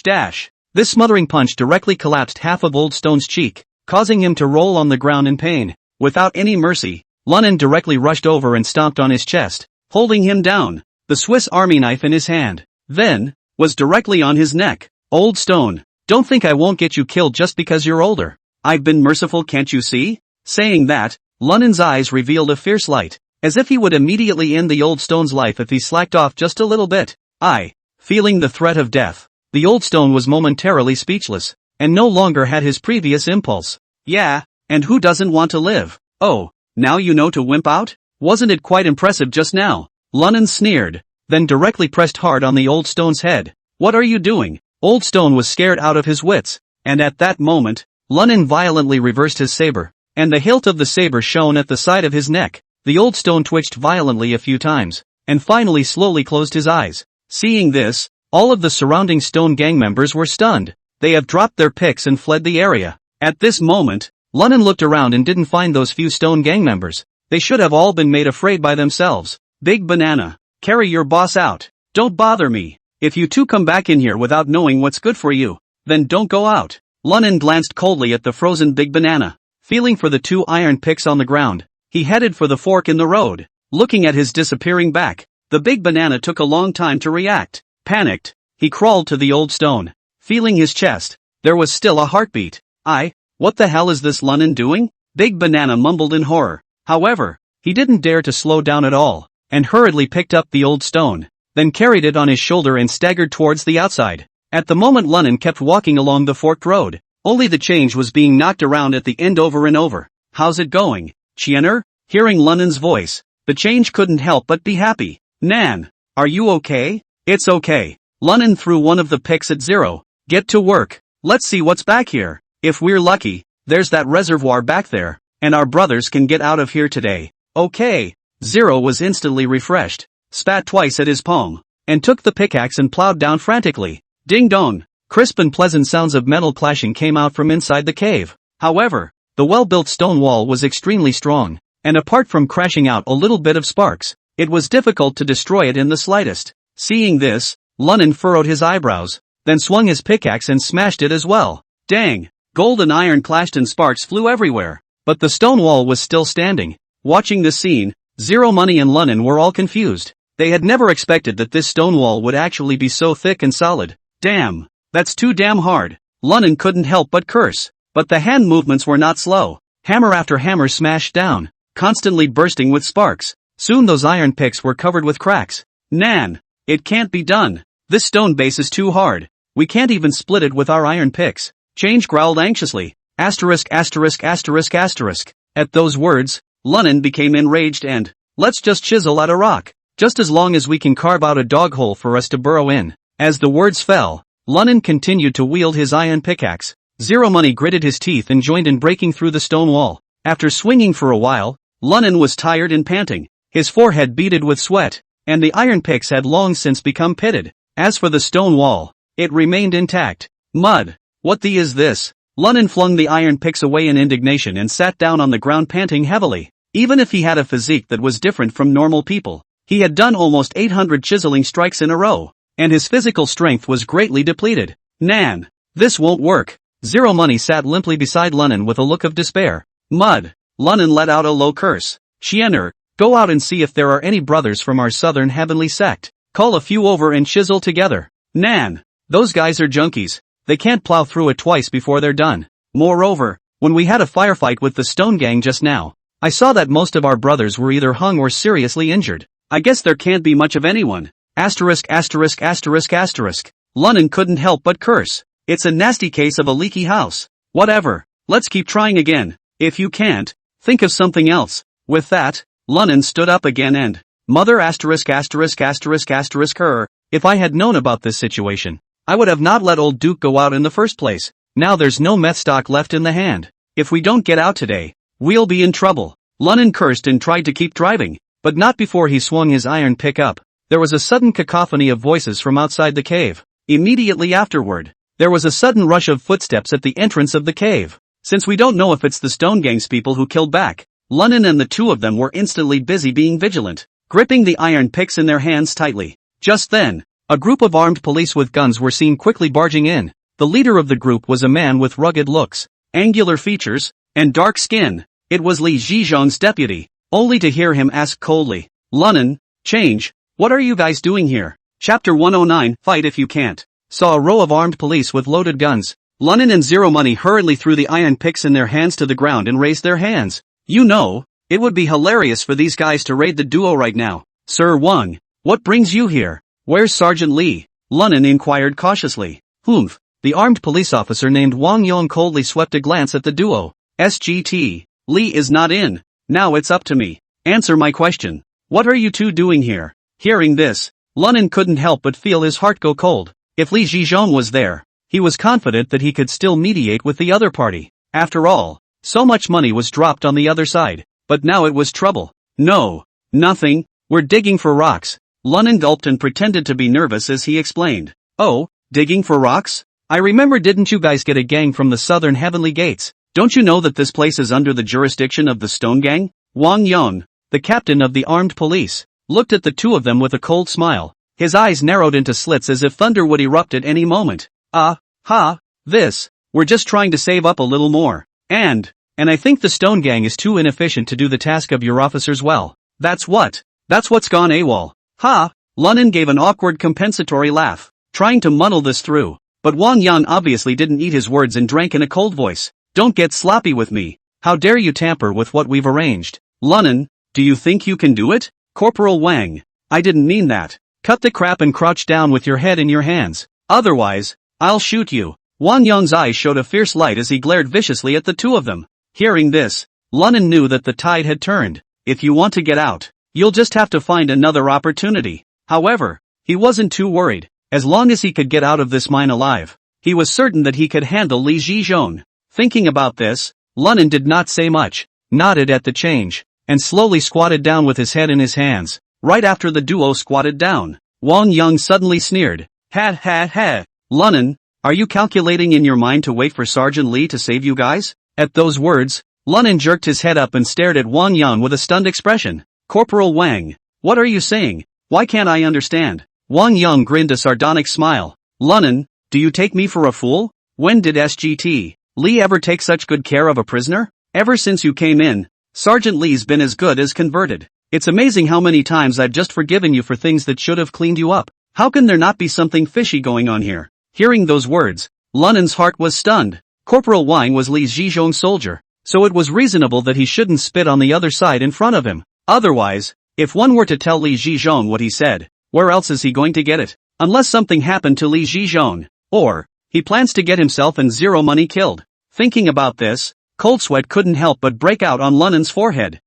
S1: Dash. This smothering punch directly collapsed half of Old Stone's cheek, causing him to roll on the ground in pain. Without any mercy, Lunnan directly rushed over and stomped on his chest, holding him down. The Swiss Army knife in his hand, then, was directly on his neck. Old Stone, don't think I won't get you killed just because you're older. I've been merciful, can't you see? Saying that, Lunnan's eyes revealed a fierce light, as if he would immediately end the Old Stone's life if he slacked off just a little bit. Feeling the threat of death, the Old Stone was momentarily speechless, and no longer had his previous impulse. Yeah, and who doesn't want to live? Oh, now you know to wimp out? Wasn't it quite impressive just now? Lunnan sneered, then directly pressed hard on the Old Stone's head. What are you doing? Old Stone was scared out of his wits, and at that moment, Lunnan violently reversed his saber, and the hilt of the saber shone at the side of his neck. The Old Stone twitched violently a few times, and finally slowly closed his eyes. Seeing this, all of the surrounding Stone Gang members were stunned. They have dropped their picks and fled the area. At this moment, Lunnan looked around and didn't find those few Stone Gang members. They should have all been made afraid by themselves. Big Banana, carry your boss out. Don't bother me. If you two come back in here without knowing what's good for you, then don't go out. Lunnan glanced coldly at the frozen Big Banana. Feeling for the 2 iron picks on the ground, he headed for the fork in the road. Looking at his disappearing back, the Big Banana took a long time to react. Panicked, he crawled to the Old Stone. Feeling his chest, there was still a heartbeat. What the hell is this Lunnan doing? Big Banana mumbled in horror. However, he didn't dare to slow down at all, and hurriedly picked up the Old Stone, then carried it on his shoulder and staggered towards the outside. At the moment Lunnan kept walking along the forked road, only the change was being knocked around at the end over and over. How's it going, Chiener? Hearing Lunnan's voice, the change couldn't help but be happy. Nan, are you okay? It's okay. Lunnan threw one of the picks at Zero. Get to work. Let's see what's back here. If we're lucky, there's that reservoir back there, and our brothers can get out of here today. Okay. Zero was instantly refreshed, spat twice at his palm, and took the pickaxe and plowed down frantically. Ding dong! Crisp and pleasant sounds of metal clashing came out from inside the cave. However, the well-built stone wall was extremely strong, and apart from crashing out a little bit of sparks, it was difficult to destroy it in the slightest. Seeing this, Lunnan furrowed his eyebrows, then swung his pickaxe and smashed it as well. Dang! Gold and iron clashed and sparks flew everywhere, but the stone wall was still standing. Watching this scene, Zero Money and Lunnan were all confused. They had never expected that this stone wall would actually be so thick and solid. Damn! That's too damn hard. Lunnan couldn't help but curse. But the hand movements were not slow. Hammer after hammer smashed down, constantly bursting with sparks. Soon those iron picks were covered with cracks. Nan! It can't be done. This stone base is too hard. We can't even split it with our iron picks. Change growled anxiously. Asterisk asterisk asterisk asterisk. At those words, Lunnan became enraged and, let's just chisel out a rock. Just as long as we can carve out a dog hole for us to burrow in. As the words fell, Lunnan continued to wield his iron pickaxe. Zero Money gritted his teeth and joined in breaking through the stone wall. After swinging for a while, Lunnan was tired and panting, his forehead beaded with sweat, and the iron picks had long since become pitted. As for the stone wall, it remained intact. Mud! What the is this? Lunnan flung the iron picks away in indignation and sat down on the ground panting heavily. Even if he had a physique that was different from normal people, he had done almost 800 chiseling strikes in a row, and his physical strength was greatly depleted. Nan! This won't work. Zero Money sat limply beside Lunnan with a look of despair. Mud! Lunnan let out a low curse. Shiener, go out and see if there are any brothers from our southern heavenly sect. Call a few over and chisel together. Nan! Those guys are junkies. They can't plow through it twice before they're done. Moreover, when we had a firefight with the Stone Gang just now, I saw that most of our brothers were either hung or seriously injured. I guess there can't be much of anyone. Asterisk. Lunnan couldn't help but curse. It's a nasty case of a leaky house. Whatever. Let's keep trying again. If you can't, think of something else. With that, Lunnan stood up again and, Mother her. If I had known about this situation, I would have not let old Duke go out in the first place. Now there's no meth stock left in the hand. If we don't get out today, we'll be in trouble. Lunnan cursed and tried to keep driving, but not before he swung his iron pick up. There was a sudden cacophony of voices from outside the cave. Immediately afterward, there was a sudden rush of footsteps at the entrance of the cave. Since we don't know if it's the Stone Gang's people who killed back, Lunnan and the two of them were instantly busy being vigilant, gripping the iron picks in their hands tightly. Just then, a group of armed police with guns were seen quickly barging in. The leader of the group was a man with rugged looks, angular features, and dark skin. It was Li Zhizhong's deputy, only to hear him ask coldly, Lunnan, change, what are you guys doing here? Chapter 109, Fight If You Can't. Saw a row of armed police with loaded guns. Lunnan and Zero Money hurriedly threw the iron picks in their hands to the ground and raised their hands. You know, it would be hilarious for these guys to raid the duo right now. Sir Wang, what brings you here? Where's Sergeant Li? Lunnan inquired cautiously. Humph. The armed police officer named Wang Yong coldly swept a glance at the duo. SGT. Li is not in. Now it's up to me. Answer my question. What are you two doing here? Hearing this, Lunnan couldn't help but feel his heart go cold. If Li Zhizhong was there, he was confident that he could still mediate with the other party. After all, so much money was dropped on the other side, but now it was trouble. No, nothing, we're digging for rocks. Lunnan gulped and pretended to be nervous as he explained. Oh, digging for rocks? I remember, didn't you guys get a gang from the southern heavenly gates? Don't you know that this place is under the jurisdiction of the Stone Gang? Wang Yong, the captain of the armed police, looked at the two of them with a cold smile. His eyes narrowed into slits as if thunder would erupt at any moment. We're just trying to save up a little more. And I think the Stone Gang is too inefficient to do the task of your officers well. That's what's gone AWOL. Lunnan gave an awkward compensatory laugh, trying to muddle this through. But Wang Yan obviously didn't eat his words and drank in a cold voice. Don't get sloppy with me. How dare you tamper with what we've arranged? Lunnan, do you think you can do it? Corporal Wang, I didn't mean that. Cut the crap and crouch down with your head in your hands. Otherwise, I'll shoot you. Wang Yong's eyes showed a fierce light as he glared viciously at the two of them. Hearing this, Lunnan knew that the tide had turned. If you want to get out, you'll just have to find another opportunity. However, he wasn't too worried. As long as he could get out of this mine alive, he was certain that he could handle Li Zhizhong. Thinking about this, Lunnan did not say much, nodded at the change, and slowly squatted down with his head in his hands. Right after the duo squatted down, Wang Yong suddenly sneered. Ha. Lunnan, are you calculating in your mind to wait for Sergeant Li to save you guys? At those words, Lunnan jerked his head up and stared at Wang Yong with a stunned expression. Corporal Wang, what are you saying? Why can't I understand? Wang Yong grinned a sardonic smile. Lunnan, do you take me for a fool? When did SGT Li ever take such good care of a prisoner? Ever since you came in, Sergeant Li's been as good as converted. It's amazing how many times I've just forgiven you for things that should have cleaned you up. How can there not be something fishy going on here? Hearing those words, Lunnan's heart was stunned. Corporal Wang was Li Zhizhong's soldier, so it was reasonable that he shouldn't spit on the other side in front of him. Otherwise, if one were to tell Li Zhizhong what he said, where else is he going to get it? Unless something happened to Li Zhizhong, or he plans to get himself and Zero Money killed. Thinking about this, cold sweat couldn't help but break out on Lunnan's forehead.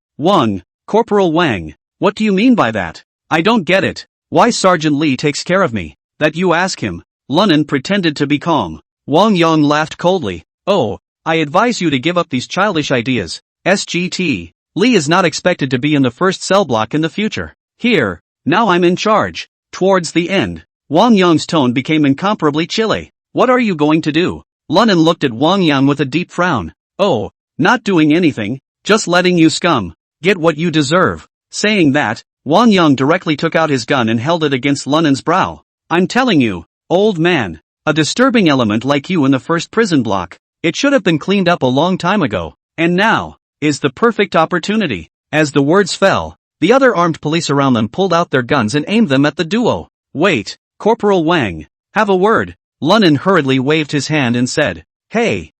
S1: Corporal Wang, what do you mean by that? I don't get it. Why Sergeant Li takes care of me? That you ask him. Lunnan pretended to be calm. Wang Yong laughed coldly. Oh, I advise you to give up these childish ideas. SGT. Lee is not expected to be in the first cell block in the future. Here, now I'm in charge. Towards the end, Wang Yang's tone became incomparably chilly. What are you going to do? Lunan looked at Wang Yang with a deep frown. Oh, not doing anything, just letting you scum get what you deserve. Saying that, Wang Yang directly took out his gun and held it against Lunan's brow. I'm telling you, old man, a disturbing element like you in the first prison block, it should have been cleaned up a long time ago, and now is the perfect opportunity. As the words fell, the other armed police around them pulled out their guns and aimed them at the duo. Wait, Corporal Wang, have a word. Lunan hurriedly waved his hand and said, Hey,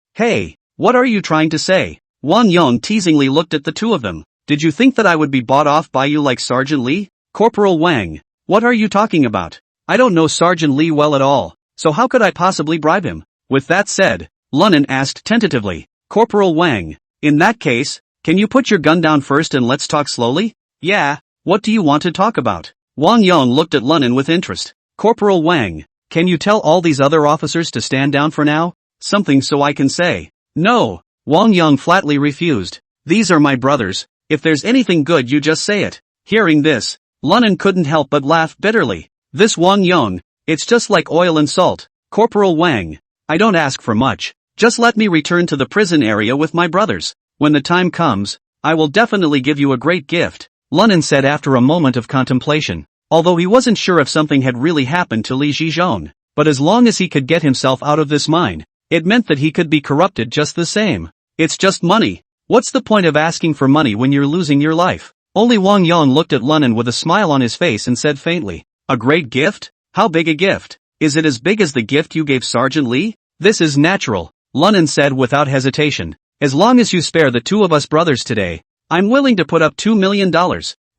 S1: what are you trying to say? Wang Yang teasingly looked at the two of them. Did you think that I would be bought off by you like Sergeant Lee? Corporal Wang, what are you talking about? I don't know Sergeant Lee well at all, so how could I possibly bribe him? With that said, Lunan asked tentatively, Corporal Wang, in that case, can you put your gun down first and let's talk slowly? Yeah, what do you want to talk about? Wang Yang looked at Lunan with interest. Corporal Wang, can you tell all these other officers to stand down for now? Something so I can say. No, Wang Yang flatly refused. These are my brothers, if there's anything good you just say it. Hearing this, Lunan couldn't help but laugh bitterly. This Wang Yang, it's just like oil and salt. Corporal Wang, I don't ask for much, just let me return to the prison area with my brothers. When the time comes, I will definitely give you a great gift, Lunan said after a moment of contemplation. Although he wasn't sure if something had really happened to Li Zhizhong, but as long as he could get himself out of this mine, it meant that he could be corrupted just the same. It's just money. What's the point of asking for money when you're losing your life? Only Wang Yang looked at Lunan with a smile on his face and said faintly, A great gift? How big a gift? Is it as big as the gift you gave Sergeant Lee? This is natural, Lunan said without hesitation. As long as you spare the two of us brothers today, I'm willing to put up $2 million.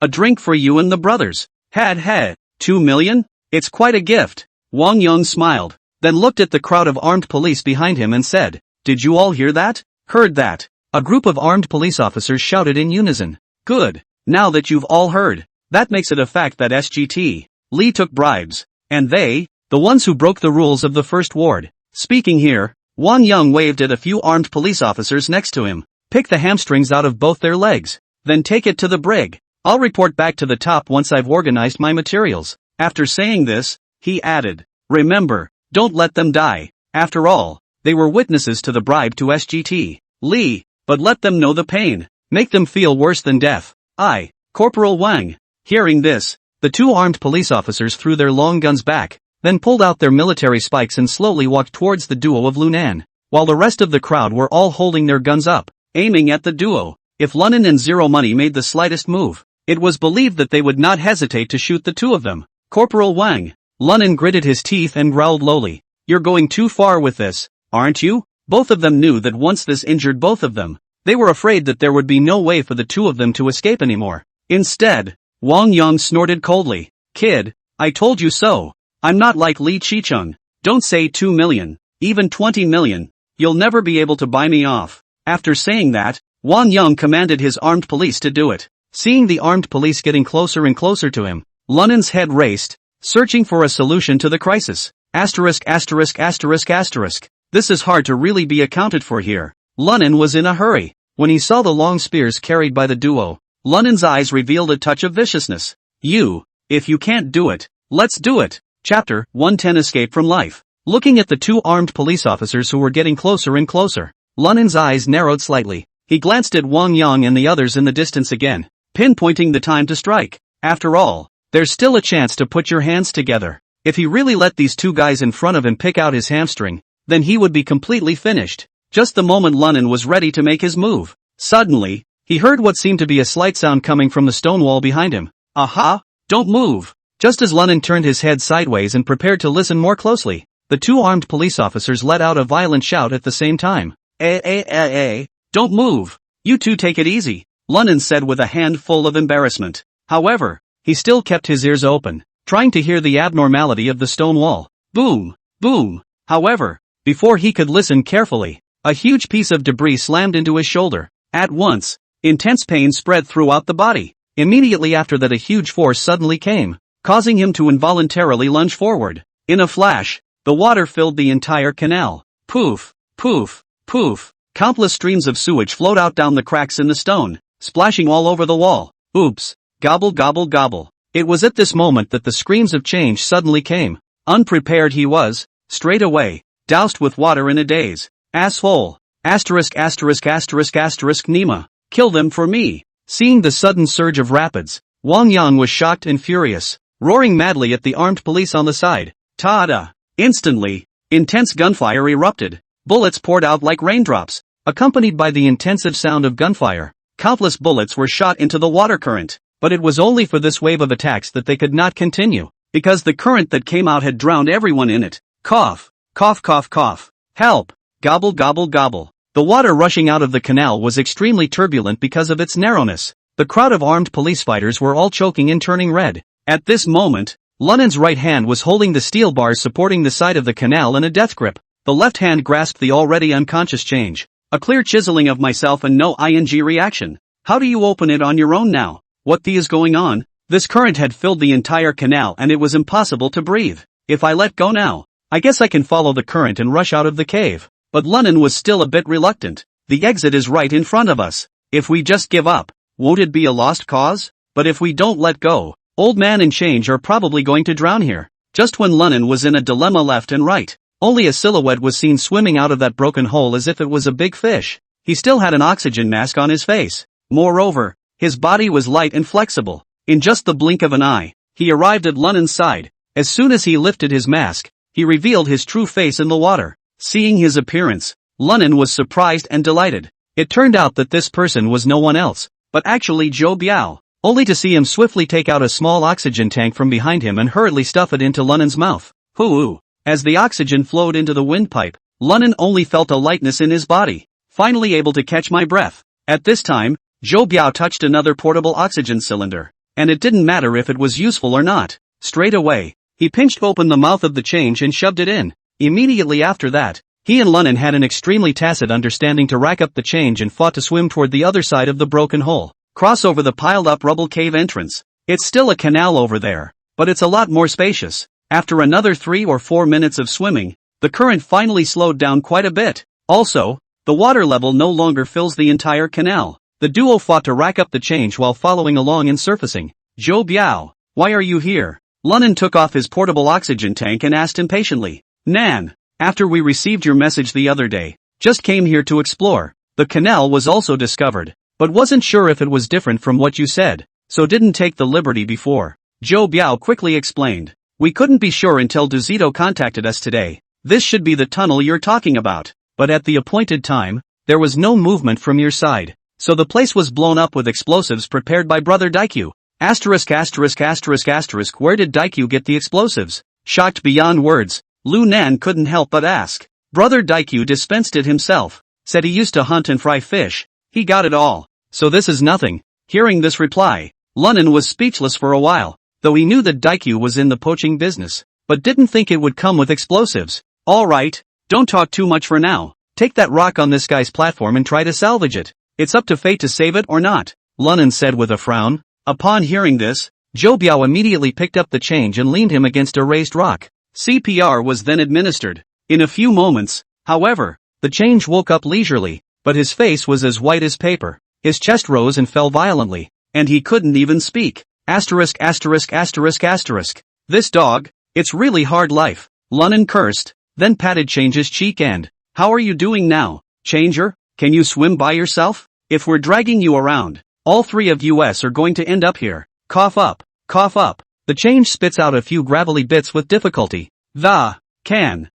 S1: A drink for you and the brothers. Had, $2 million? It's quite a gift. Wang Yang smiled, then looked at the crowd of armed police behind him and said, Did you all hear that? Heard that? A group of armed police officers shouted in unison. Good. Now that you've all heard, that makes it a fact that SGT, Lee took bribes, and they, the ones who broke the rules of the first ward. Speaking here, Wang Yang waved at a few armed police officers next to him. Pick the hamstrings out of both their legs, then take it to the brig. I'll report back to the top once I've organized my materials. After saying this, he added, Remember, don't let them die. After all, they were witnesses to the bribe to SGT, Lee, but let them know the pain. Make them feel worse than death. Corporal Wang. Hearing this, the two armed police officers threw their long guns back, then pulled out their military spikes and slowly walked towards the duo of Lunan, while the rest of the crowd were all holding their guns up, aiming at the duo. If Lunan and Zero Money made the slightest move, it was believed that they would not hesitate to shoot the two of them. Corporal Wang. Lunan gritted his teeth and growled lowly. You're going too far with this, aren't you? Both of them knew that once this injured both of them, they were afraid that there would be no way for the two of them to escape anymore. Instead, Wang Yang snorted coldly. Kid, I told you so. I'm not like Li Qicheng. Don't say 2 million, even 20 million. You'll never be able to buy me off. After saying that, Wang Yang commanded his armed police to do it. Seeing the armed police getting closer and closer to him, Lunan's head raced, searching for a solution to the crisis. This is hard to really be accounted for here. Lunan was in a hurry. When he saw the long spears carried by the duo, Lunan's eyes revealed a touch of viciousness. If you can't do it, let's do it. Chapter 110 Escape from Life. Looking at the two armed police officers who were getting closer and closer, Lunan's eyes narrowed slightly. He glanced at Wang Yang and the others in the distance again, pinpointing the time to strike. After all, there's still a chance to put your hands together. If he really let these two guys in front of him pick out his hamstring, then he would be completely finished. Just the moment Lunan was ready to make his move, suddenly, he heard what seemed to be a slight sound coming from the stone wall behind him. Aha! Don't move! Just as Lunan turned his head sideways and prepared to listen more closely, the two armed police officers let out a violent shout at the same time. Don't move! You two take it easy, Lunan said with a handful of embarrassment. However, he still kept his ears open, trying to hear the abnormality of the stone wall. Boom! Boom! However, before he could listen carefully, a huge piece of debris slammed into his shoulder. At once, intense pain spread throughout the body. Immediately after that, a huge force suddenly came, causing him to involuntarily lunge forward. In a flash, the water filled the entire canal. Poof! Poof! Poof! Countless streams of sewage flowed out down the cracks in the stone, splashing all over the wall. Oops! Gobble gobble gobble. It was at this moment that the screams of change suddenly came. Unprepared he was, straight away, doused with water in a daze. Asshole! Asterisk asterisk asterisk asterisk Nima. Kill them for me. Seeing the sudden surge of rapids, Wang Yang was shocked and furious, roaring madly at the armed police on the side. Ta-da! Instantly, intense gunfire erupted. Bullets poured out like raindrops, accompanied by the intensive sound of gunfire. Countless bullets were shot into the water current, but it was only for this wave of attacks that they could not continue, because the current that came out had drowned everyone in it. Cough! Cough cough cough. Help! Gobble gobble gobble. The water rushing out of the canal was extremely turbulent because of its narrowness. The crowd of armed police fighters were all choking and turning red. At this moment, Lunan's right hand was holding the steel bars supporting the side of the canal in a death grip. The left hand grasped the already unconscious change. A clear chiseling of myself and no ing reaction. How do you open it on your own now? What the is going on? This current had filled the entire canal and it was impossible to breathe. If I let go now, I guess I can follow the current and rush out of the cave. But Lunan was still a bit reluctant. The exit is right in front of us. If we just give up, won't it be a lost cause? But if we don't let go, Old Man and Change are probably going to drown here. Just when Lunan was in a dilemma left and right, only a silhouette was seen swimming out of that broken hole as if it was a big fish. He still had an oxygen mask on his face. Moreover, his body was light and flexible. In just the blink of an eye, he arrived at Lunan's side. As soon as he lifted his mask, he revealed his true face in the water. Seeing his appearance, Lunan was surprised and delighted. It turned out that this person was no one else, but actually Zhou Biao, only to see him swiftly take out a small oxygen tank from behind him and hurriedly stuff it into Lunan's mouth. Hoo-oo! As the oxygen flowed into the windpipe, Lunan only felt a lightness in his body, finally able to catch my breath. At this time, Zhou Biao touched another portable oxygen cylinder, and it didn't matter if it was useful or not. Straight away, he pinched open the mouth of the change and shoved it in. Immediately after that, he and Lunan had an extremely tacit understanding to rack up the change and fought to swim toward the other side of the broken hole, cross over the piled-up rubble cave entrance. It's still a canal over there, but it's a lot more spacious. After another 3 or 4 minutes of swimming, the current finally slowed down quite a bit. Also, the water level no longer fills the entire canal. The duo fought to rack up the change while following along and surfacing. Zhou Biao, why are you here? Lunan took off his portable oxygen tank and asked impatiently. Nan, after we received your message the other day, just came here to explore. The canal was also discovered, but wasn't sure if it was different from what you said, so didn't take the liberty before. Zhou Biao quickly explained. We couldn't be sure until Duzito contacted us today. This should be the tunnel you're talking about, but at the appointed time, there was no movement from your side, so the place was blown up with explosives prepared by Brother Daikyu. Asterisk asterisk asterisk asterisk where did Daikyu get the explosives? Shocked beyond words, Lu Nan couldn't help but ask. Brother Daikyu dispensed it himself, said he used to hunt and fry fish. He got it all, so this is nothing. Hearing this reply, Lunan was speechless for a while, though he knew that Daikyu was in the poaching business, but didn't think it would come with explosives. Alright, don't talk too much for now. Take that rock on this guy's platform and try to salvage it. It's up to fate to save it or not, Lunan said with a frown. Upon hearing this, Zhou Biao immediately picked up the change and leaned him against a raised rock. CPR was then administered. In a few moments, however, the change woke up leisurely, but his face was as white as paper. His chest rose and fell violently, and he couldn't even speak. Asterisk asterisk asterisk asterisk. This dog, it's really hard life. Lunan cursed, then patted Change's cheek and, how are you doing now, Changer? Can you swim by yourself? If we're dragging you around, all 3 of us are going to end up here. Cough up, cough up. The change spits out a few gravelly bits with difficulty. Can.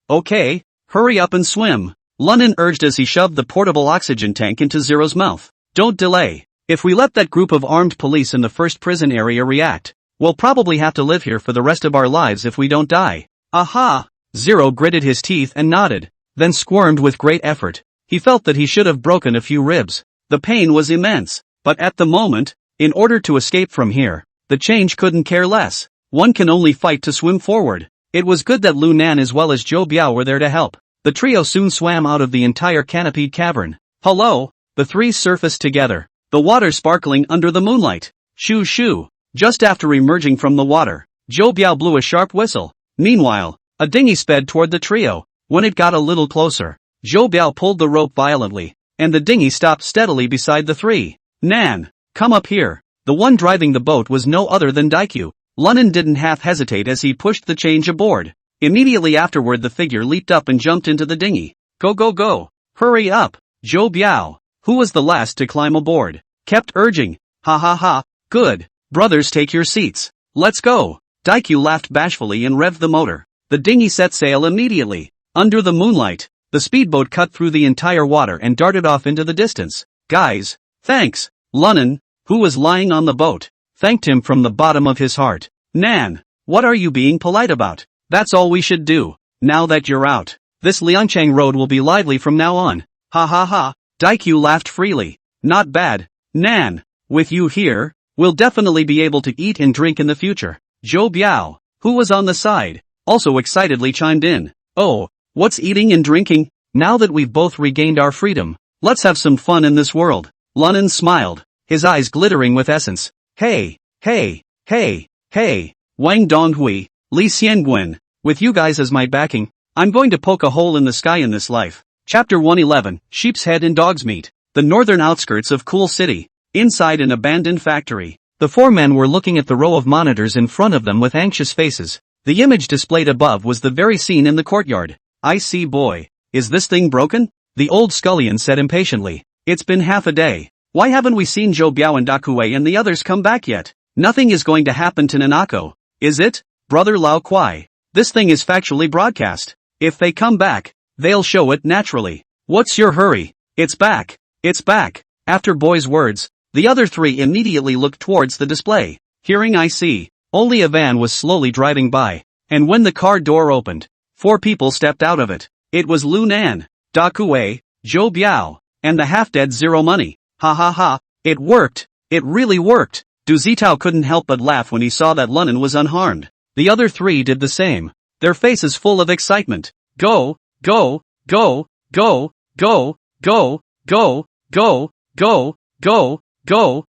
S1: Okay, hurry up and swim. Lunan urged as he shoved the portable oxygen tank into Zero's mouth. Don't delay. If we let that group of armed police in the first prison area react, we'll probably have to live here for the rest of our lives if we don't die. Aha! Zero gritted his teeth and nodded, then squirmed with great effort. He felt that he should have broken a few ribs. The pain was immense, but at the moment, in order to escape from here, the change couldn't care less. One can only fight to swim forward. It was good that Lu Nan as well as Zhou Biao were there to help. The trio soon swam out of the entire canopied cavern. Hello! The 3 surfaced together, the water sparkling under the moonlight. Shoo shoo! Just after emerging from the water, Zhou Biao blew a sharp whistle. Meanwhile, a dinghy sped toward the trio. When it got a little closer, Zhou Biao pulled the rope violently, and the dinghy stopped steadily beside the three. Nan, come up here. The one driving the boat was no other than Daikyu. Lunan didn't half hesitate as he pushed the change aboard. Immediately afterward the figure leaped up and jumped into the dinghy. Go go go! Hurry up! Zhou Biao, who was the last to climb aboard, kept urging. Ha ha ha, good. Brothers, take your seats. Let's go. Daikyu laughed bashfully and revved the motor. The dinghy set sail immediately. Under the moonlight, the speedboat cut through the entire water and darted off into the distance. Guys, thanks. Lunan, who was lying on the boat, thanked him from the bottom of his heart. Nan, what are you being polite about? That's all we should do. Now that you're out, this Liangchang road will be lively from now on. Ha ha ha. Daikyu laughed freely. Not bad. Nan, with you here, we'll definitely be able to eat and drink in the future. Zhou Biao, who was on the side, also excitedly chimed in. Oh, what's eating and drinking? Now that we've both regained our freedom, let's have some fun in this world. Lunan smiled, his eyes glittering with essence. Hey, hey, hey, hey, Wang Donghui, Li Xianguan, with you guys as my backing, I'm going to poke a hole in the sky in this life. Chapter 111, Sheep's Head and Dog's Meat. The northern outskirts of Cool City. Inside an abandoned factory, the four men were looking at the row of monitors in front of them with anxious faces. The image displayed above was the very scene in the courtyard. I see, boy. Is this thing broken? The old scullion said impatiently. It's been half a day. Why haven't we seen Zhou Biao and Dakue and the others come back yet? Nothing is going to happen to Nanako, is it? Brother Lao Kuai. This thing is factually broadcast. If they come back, they'll show it naturally. What's your hurry? It's back. It's back. After Boy's words, the other three immediately looked towards the display. Hearing I see, only a van was slowly driving by, and when the car door opened, four people stepped out of it. It was Lu Nan, Dakue, Zhou Biao, and the half-dead Zero Money. Ha ha ha, it worked. It really worked. Du Zitao couldn't help but laugh when he saw that Lunan was unharmed. The other three did the same, their faces full of excitement. Go, go, go, go, go, go, go, go, go, go, go, go,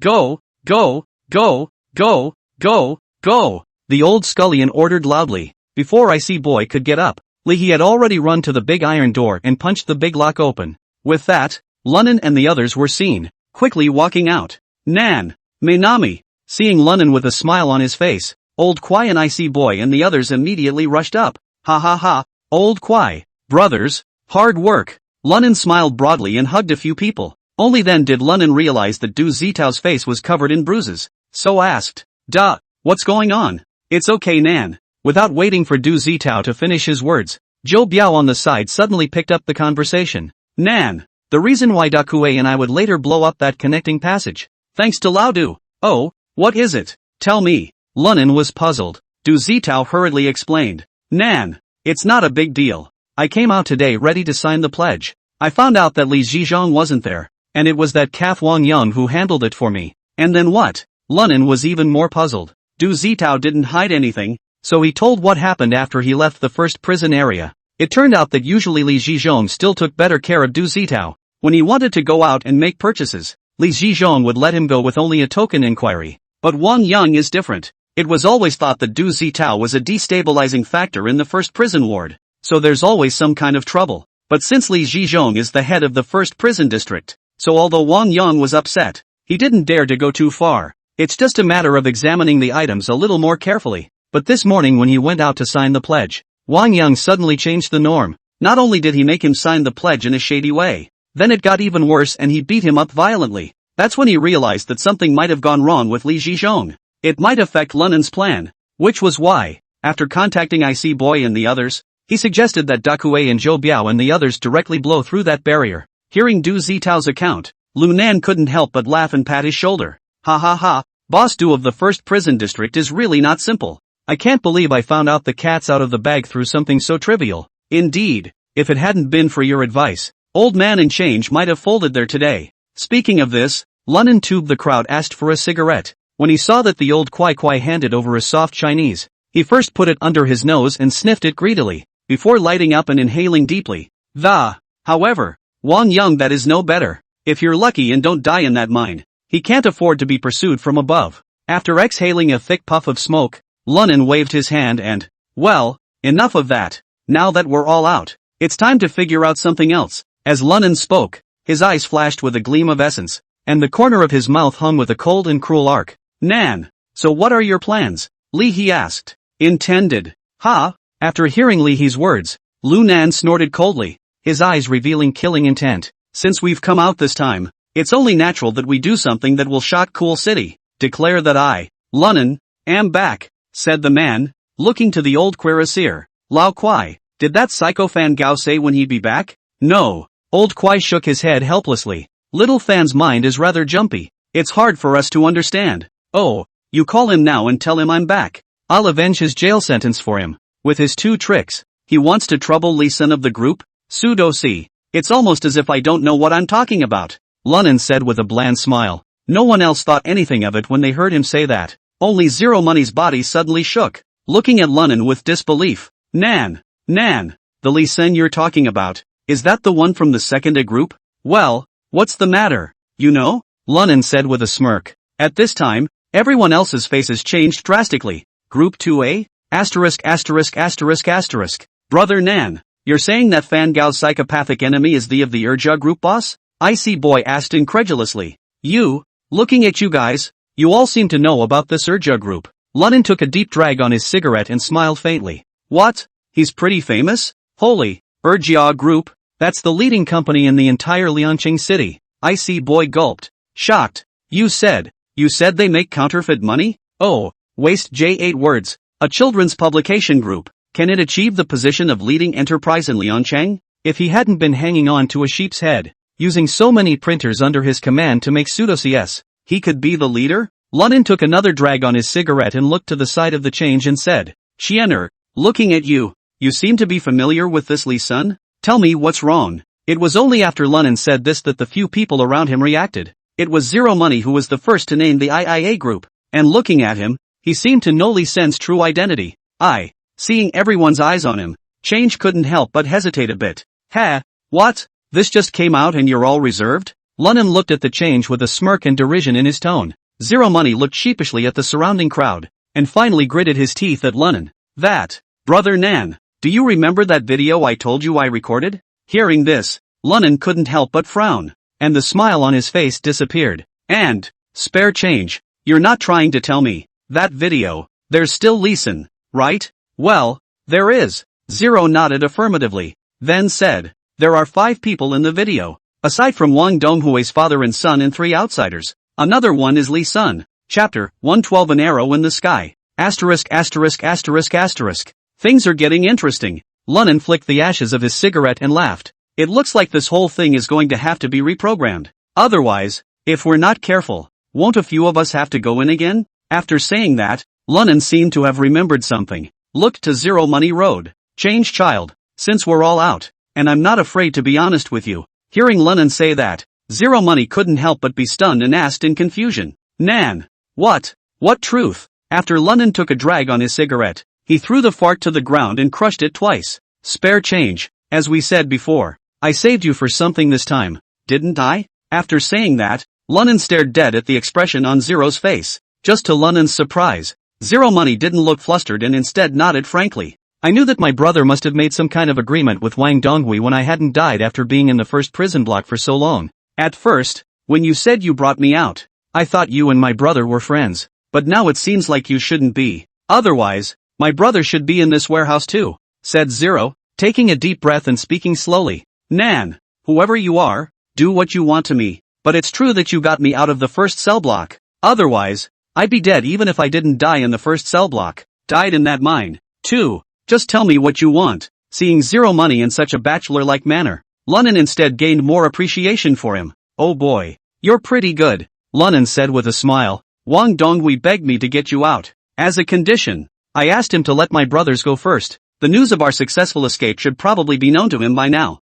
S1: go, go, go, go, go, go. The old scullion ordered loudly. Before I see Boy could get up, He had already run to the big iron door and punched the big lock open. With that, Lunan and the others were seen, quickly walking out. Nan, Mainami, seeing Lunan with a smile on his face, Old Kwai and I see Boy and the others immediately rushed up. Ha ha ha, Old Kwai, brothers, hard work. Lunan smiled broadly and hugged a few people. Only then did Lunan realize that Du Zitao's face was covered in bruises, so asked, Duh, what's going on? It's okay Nan. Without waiting for Du Zitao to finish his words, Zhou Biao on the side suddenly picked up the conversation. Nan, the reason why Dakue and I would later blow up that connecting passage, thanks to Lao Du. Oh, what is it? Tell me. Lunan was puzzled. Du Zitao hurriedly explained. Nan, it's not a big deal. I came out today ready to sign the pledge. I found out that Li Zhizhong wasn't there, and it was that calf Wang Yang who handled it for me. And then what? Lunan was even more puzzled. Du Zitao didn't hide anything, so he told what happened after he left the first prison area. It turned out that usually Li Zhizhong still took better care of Du Zitao. When he wanted to go out and make purchases, Li Zhizhong would let him go with only a token inquiry. But Wang Yang is different. It was always thought that Du Zitao was a destabilizing factor in the first prison ward, so there's always some kind of trouble. But since Li Zhizhong is the head of the first prison district, so although Wang Yang was upset, he didn't dare to go too far. It's just a matter of examining the items a little more carefully. But this morning when he went out to sign the pledge, Wang Yang suddenly changed the norm. Not only did he make him sign the pledge in a shady way, then it got even worse and he beat him up violently. That's when he realized that something might have gone wrong with Li Zhizhong. It might affect Lunan's plan, which was why, after contacting IC Boy and the others, he suggested that Dakue and Zhou Biao and the others directly blow through that barrier. Hearing Du Zitao's account, Lu Nan couldn't help but laugh and pat his shoulder. Ha ha ha, Boss Du of the first prison district is really not simple. I can't believe I found out the cat's out of the bag through something so trivial. Indeed, if it hadn't been for your advice, Old Man and Change might have folded there today. Speaking of this, Lunan tubed the crowd asked for a cigarette. When he saw that the old Kwai Kwai handed over a soft Chinese, he first put it under his nose and sniffed it greedily, before lighting up and inhaling deeply. However, Wang Yang that is no better. If you're lucky and don't die in that mine, he can't afford to be pursued from above. After exhaling a thick puff of smoke, Lunan waved his hand and, well, enough of that. Now that we're all out, It's time to figure out something else. As Lunan spoke, his eyes flashed with a gleam of essence, and the corner of his mouth hung with a cold and cruel arc. Nan, so what are your plans? Li He asked. Intended. Ha? After hearing Li He's words, Lu Nan snorted coldly, his eyes revealing killing intent. Since we've come out this time, it's only natural that we do something that will shock Cool City. Declare that I, Lunan, am back, said the man, looking to the old cuirassier. Lao Kwai, did that psycho Fan Gao say when he'd be back? No. Old Kwai shook his head helplessly. Little Fan's mind is rather jumpy. It's hard for us to understand. Oh, you call him now and tell him I'm back. I'll avenge his jail sentence for him. With his 2 tricks, he wants to trouble Lee Sun of the group? Pseudo-C. It's almost as if I don't know what I'm talking about, Lunan said with a bland smile. No one else thought anything of it when they heard him say that. Only Zero Money's body suddenly shook, looking at Lunan with disbelief. Nan, the Lee Sun you're talking about, is that the one from the second A group? Well, what's the matter, you know? Lunan said with a smirk. At this time, everyone else's faces changed drastically. Group 2A? *******. Brother Nan, you're saying that Fan Gao's psychopathic enemy is the of the Urja group boss? Icy Boy asked incredulously. Looking at you guys, you all seem to know about this Urja group. Lunan took a deep drag on his cigarette and smiled faintly. What? He's pretty famous? Holy, Urja group? That's the leading company in the entire Lianqing city. Icy Boy gulped. Shocked. You said they make counterfeit money? Oh, waste J8 words. A children's publication group. Can it achieve the position of leading enterprise in Liancheng? If he hadn't been hanging on to a sheep's head, using so many printers under his command to make pseudo-CS, he could be the leader? Lunan took another drag on his cigarette and looked to the side of the change and said, Xianer, looking at you seem to be familiar with this Lee Sun? Tell me what's wrong. It was only after Lunan said this that the few people around him reacted. It was Zero Money who was the first to name the IIA group, and looking at him, he seemed to know Lee Sun's true identity. Seeing everyone's eyes on him, Change couldn't help but hesitate a bit. What? This just came out and you're all reserved? Lunan looked at the Change with a smirk and derision in his tone. Zero Money looked sheepishly at the surrounding crowd, and finally gritted his teeth at Lunan. That, Brother Nan, do you remember that video I told you I recorded? Hearing this, Lunan couldn't help but frown, and the smile on his face disappeared. And, spare change, you're not trying to tell me, that video, there's still Lee Sun, right? Well, there is. Zero nodded affirmatively, then said, there are 5 people in the video. Aside from Wang Donghui's father and son and 3 outsiders, another one is Lee Sun. Chapter 112 An Arrow in the Sky. Asterisk. Things are getting interesting. Lunan flicked the ashes of his cigarette and laughed. It looks like this whole thing is going to have to be reprogrammed. Otherwise, if we're not careful, won't a few of us have to go in again? After saying that, Lunan seemed to have remembered something. Looked to Zero Money Road. Change child, since we're all out, and I'm not afraid to be honest with you. Hearing Lunan say that, Zero Money couldn't help but be stunned and asked in confusion. Nan. What truth? After Lunan took a drag on his cigarette, he threw the fart to the ground and crushed it twice. Spare change, as we said before. I saved you for something this time, didn't I? After saying that, Lunan stared dead at the expression on Zero's face. Just to Lunan's surprise, Zero Money didn't look flustered and instead nodded frankly. I knew that my brother must have made some kind of agreement with Wang Donghui when I hadn't died after being in the first prison block for so long. At first, when you said you brought me out, I thought you and my brother were friends, but now it seems like you shouldn't be. Otherwise, my brother should be in this warehouse too, said Zero, taking a deep breath and speaking slowly. Nan, whoever you are, do what you want to me, but it's true that you got me out of the first cell block. Otherwise, I'd be dead even if I didn't die in the first cell block. Died in that mine, too. Just tell me what you want. Seeing Zero Money in such a bachelor-like manner, Lunan instead gained more appreciation for him. Oh boy, you're pretty good, Lunan said with a smile. Wang Donghui begged me to get you out. As a condition, I asked him to let my brothers go first. The news of our successful escape should probably be known to him by now.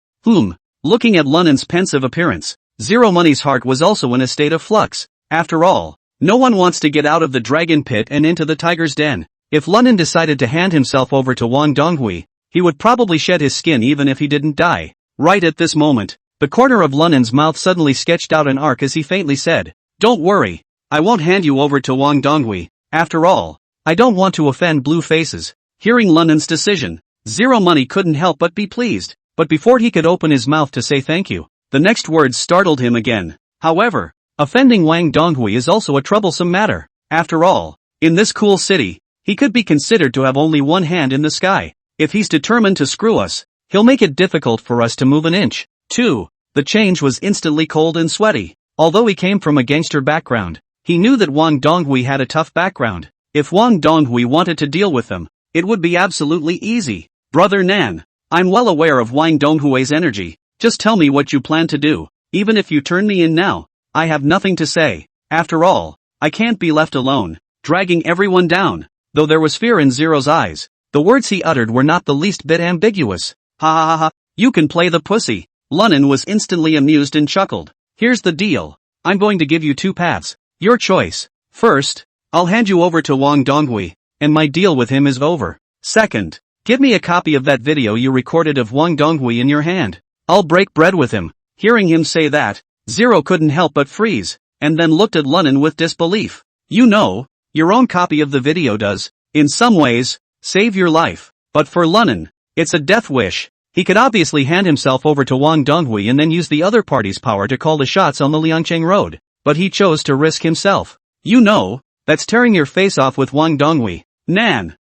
S1: Looking at Lunan's pensive appearance, Zero Money's heart was also in a state of flux. After all, no one wants to get out of the dragon pit and into the tiger's den. If Lunan decided to hand himself over to Wang Donghui, he would probably shed his skin even if he didn't die. Right at this moment, the corner of Lunan's mouth suddenly sketched out an arc as he faintly said, Don't worry, I won't hand you over to Wang Donghui. After all, I don't want to offend blue faces. Hearing Lunan's decision, Zero Money couldn't help but be pleased. But before he could open his mouth to say thank you, the next words startled him again. However, offending Wang Donghui is also a troublesome matter. After all, in this cool city, he could be considered to have only one hand in the sky. If he's determined to screw us, he'll make it difficult for us to move an inch. 2. The change was instantly cold and sweaty. Although he came from a gangster background, he knew that Wang Donghui had a tough background. If Wang Donghui wanted to deal with them, it would be absolutely easy. Brother Nan, I'm well aware of Wang Donghui's energy. Just tell me what you plan to do. Even if you turn me in now, I have nothing to say. After all, I can't be left alone, dragging everyone down. Though there was fear in Zero's eyes, the words he uttered were not the least bit ambiguous. Ha ha ha ha, you can play the pussy. Lunan was instantly amused and chuckled. Here's the deal. I'm going to give you 2 paths. Your choice. First, I'll hand you over to Wang Donghui, and my deal with him is over. Second, give me a copy of that video you recorded of Wang Donghui in your hand. I'll break bread with him. Hearing him say that, Zero couldn't help but freeze, and then looked at Lunan with disbelief. You know, your own copy of the video does, in some ways, save your life. But for Lunan, it's a death wish. He could obviously hand himself over to Wang Donghui and then use the other party's power to call the shots on the Liangcheng road. But he chose to risk himself. You know, that's tearing your face off with Wang Donghui. Nan.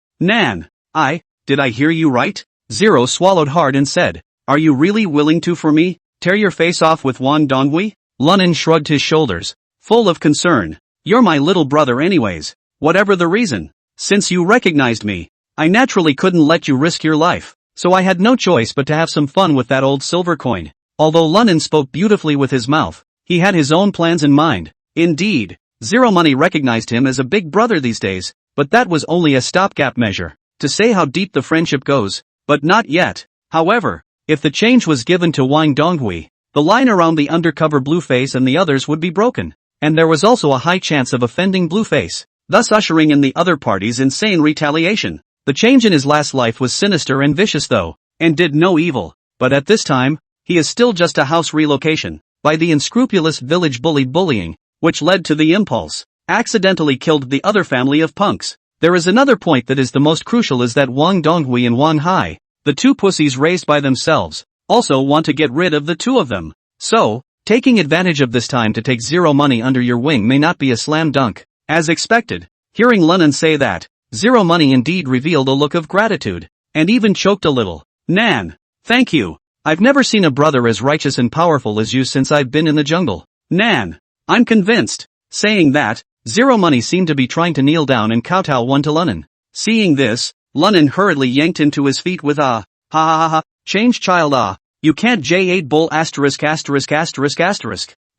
S1: Did I hear you right? Zero swallowed hard and said, are you really willing to for me, tear your face off with Wang Donghui? Lunan shrugged his shoulders, full of concern. You're my little brother anyways, whatever the reason. Since you recognized me, I naturally couldn't let you risk your life. So I had no choice but to have some fun with that old silver coin. Although Lunan spoke beautifully with his mouth, he had his own plans in mind. Indeed, Zero Money recognized him as a big brother these days, but that was only a stopgap measure to say how deep the friendship goes, but not yet. However, if the change was given to Wang Donghui, the line around the undercover Blueface and the others would be broken, and there was also a high chance of offending Blueface, thus ushering in the other party's insane retaliation. The change in his last life was sinister and vicious though, and did no evil, but at this time, he is still just a house relocation, by the unscrupulous village bully bullying, which led to the impulse, accidentally killed the other family of punks. There is another point that is the most crucial is that Wang Donghui and Wang Hai, the 2 pussies raised by themselves, also want to get rid of the 2 of them. So, taking advantage of this time to take Zero Money under your wing may not be a slam dunk. As expected, hearing Lunan say that, Zero Money indeed revealed a look of gratitude, and even choked a little. Nan, thank you. I've never seen a brother as righteous and powerful as you since I've been in the jungle. Nan, I'm convinced. Saying that, Zero Money seemed to be trying to kneel down and kowtow one to Lunan. Seeing this, Lunan hurriedly yanked him to his feet with ha ha ha, change child you can't J8 bull asterisk.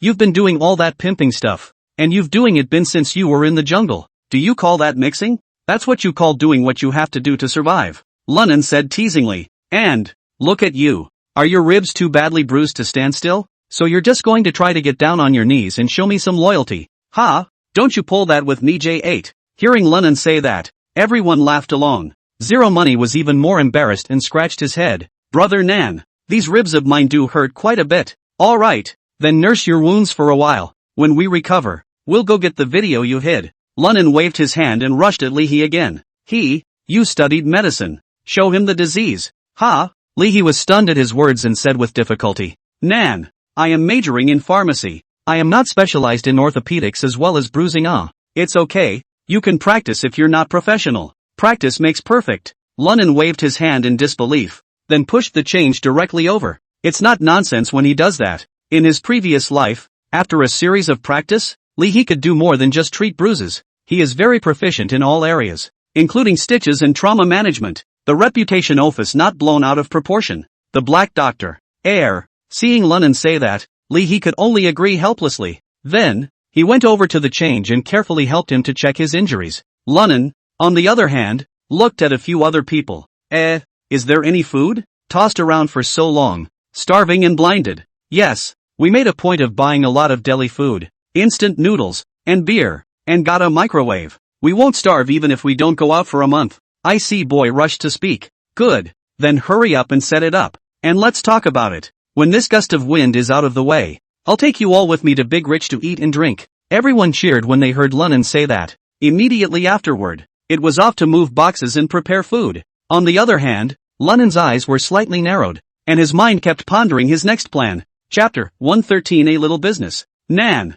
S1: You've been doing all that pimping stuff, and you've doing it been since you were in the jungle. Do you call that mixing? That's what you call doing what you have to do to survive. Lunan said teasingly, and, look at you. Are your ribs too badly bruised to stand still? So you're just going to try to get down on your knees and show me some loyalty. Ha, don't you pull that with me J8. Hearing Lunan say that, everyone laughed along. Zero Money was even more embarrassed and scratched his head. Brother Nan, these ribs of mine do hurt quite a bit. Alright, then nurse your wounds for a while. When we recover, we'll go get the video you hid. Lunan waved his hand and rushed at Lihi again. You studied medicine. Show him the disease. Ha! Lihi was stunned at his words and said with difficulty, Nan, I am majoring in pharmacy. I am not specialized in orthopedics as well as bruising. It's okay, you can practice if you're not professional. Practice makes perfect. Lunan waved his hand in disbelief, then pushed the change directly over. It's not nonsense when he does that. In his previous life, after a series of practice, Lihi could do more than just treat bruises. He is very proficient in all areas, including stitches and trauma management. The reputation office not blown out of proportion. The Black Doctor. Seeing Lunan say that, Lihi could only agree helplessly. Then, he went over to the change and carefully helped him to check his injuries. Lunan, on the other hand, looked at a few other people. Is there any food? Tossed around for so long, starving and blinded. Yes, we made a point of buying a lot of deli food, instant noodles, and beer, and got a microwave. We won't starve even if we don't go out for a month. IC boy rushed to speak. Good, then hurry up and set it up, and let's talk about it. When this gust of wind is out of the way, I'll take you all with me to Big Rich to eat and drink. Everyone cheered when they heard Lunan say that. Immediately afterward, it was off to move boxes and prepare food. On the other hand, Lunan's eyes were slightly narrowed. and his mind kept pondering his next plan. Chapter 113 A Little Business. Nan.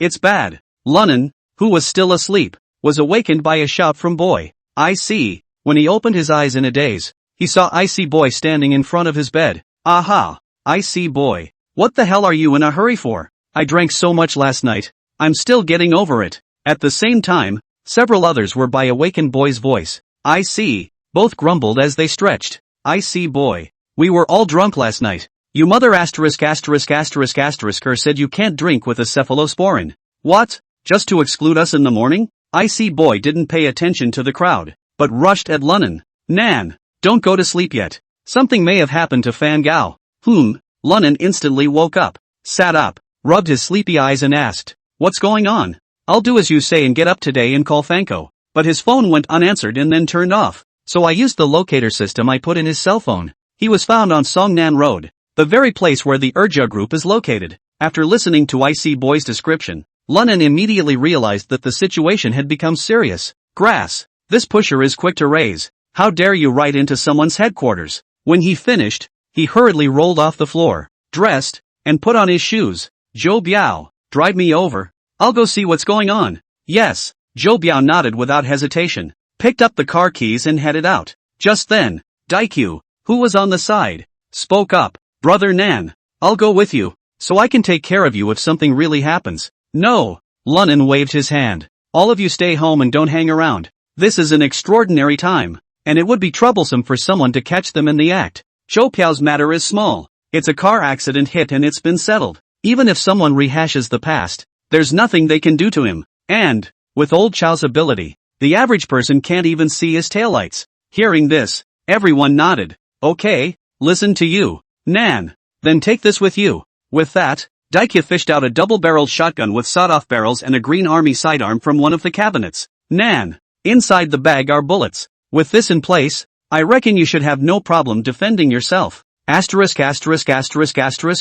S1: It's bad. Lunnan, who was still asleep, was awakened by a shout from Boy. I see. When he opened his eyes in a daze, he saw Icy Boy standing in front of his bed. Aha! Icy Boy. What the hell are you in a hurry for? I drank so much last night. I'm still getting over it. At the same time, several others were by awakened Boy's voice. I see. Both grumbled as they stretched. I see Boy. We were all drunk last night. You mother asterisk said you can't drink with a cephalosporin. What? Just to exclude us in the morning? Icy Boy didn't pay attention to the crowd, but rushed at Lunnan. Nan, don't go to sleep yet. Something may have happened to Fan Gao. Lunnan instantly woke up, sat up, rubbed his sleepy eyes and asked, what's going on? I'll do as you say and get up today and call Fanko. But his phone went unanswered and then turned off, so I used the locator system I put in his cell phone. He was found on Songnan Road, the very place where the Urja group is located. After listening to Icy Boy's description, Lunnan immediately realized that the situation had become serious. Grass. This pusher is quick to raise. How dare you ride into someone's headquarters? When he finished, he hurriedly rolled off the floor, dressed, and put on his shoes. Zhou Biao, drive me over. I'll go see what's going on. Yes, Zhou Biao nodded without hesitation, picked up the car keys and headed out. Just then, Daikyu, who was on the side, spoke up. Brother Nan, I'll go with you, so I can take care of you if something really happens. No, Lunnan waved his hand. All of you stay home and don't hang around. This is an extraordinary time, and it would be troublesome for someone to catch them in the act. Zhou Piao's matter is small. It's a car accident hit and it's been settled. Even if someone rehashes the past, there's nothing they can do to him. And, with old Chao's ability, the average person can't even see his taillights. Hearing this, everyone nodded. Okay, listen to you, Nan. Then take this with you. With that, Daikyu fished out a double-barreled shotgun with sawed-off barrels and a green army sidearm from one of the cabinets. Nan, inside the bag are bullets. With this in place, I reckon you should have no problem defending yourself.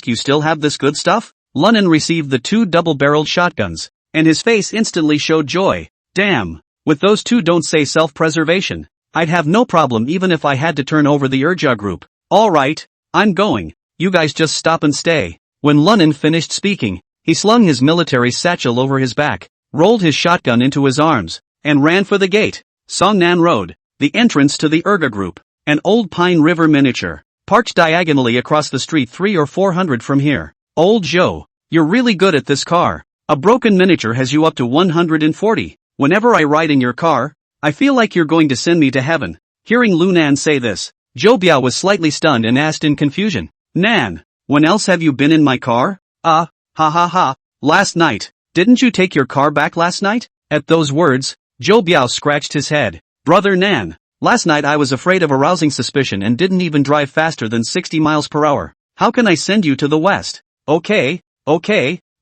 S1: You still have this good stuff? Lunnan received the two double-barreled shotguns, and his face instantly showed joy. Damn, with those two don't say self-preservation. I'd have no problem even if I had to turn over the Urja group. Alright, I'm going. You guys just stop and stay. When Lunnan finished speaking, he slung his military satchel over his back, rolled his shotgun into his arms, and ran for the gate. Songnan Road, the entrance to the Urga group, an old Pine River miniature, parked diagonally across the street 300 or 400 from here. Old Joe, you're really good at this car. A broken miniature has you up to 140. Whenever I ride in your car, I feel like you're going to send me to heaven. Hearing Lu Nan say this, Zhou Biao was slightly stunned and asked in confusion. Nan, when else have you been in my car? Last night. Didn't you take your car back last night? At those words, Zhou Biao scratched his head. Brother Nan, last night I was afraid of arousing suspicion and didn't even drive faster than 60 miles per hour. How can I send you to the west? Okay,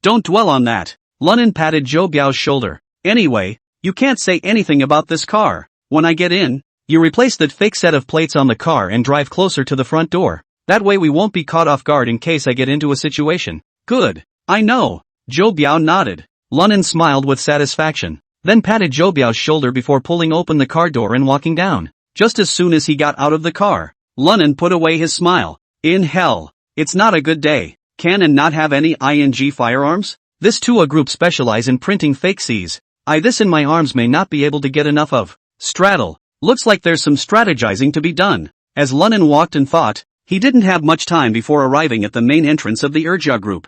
S1: don't dwell on that. Lunnan patted Zhou Biao's shoulder. Anyway, you can't say anything about this car. When I get in, you replace that fake set of plates on the car and drive closer to the front door. That way we won't be caught off guard in case I get into a situation. Good. I know. Zhou Biao nodded. Lunnan smiled with satisfaction, then patted Zhou Biao's shoulder before pulling open the car door and walking down. Just as soon as he got out of the car, Lunnan put away his smile. In hell, it's not a good day. Can and not have any ING firearms? This too a group specialize in printing fake Cs. This in my arms may not be able to get enough of. Straddle. Looks like there's some strategizing to be done. As Lunnan walked and thought, he didn't have much time before arriving at the main entrance of the Urja group.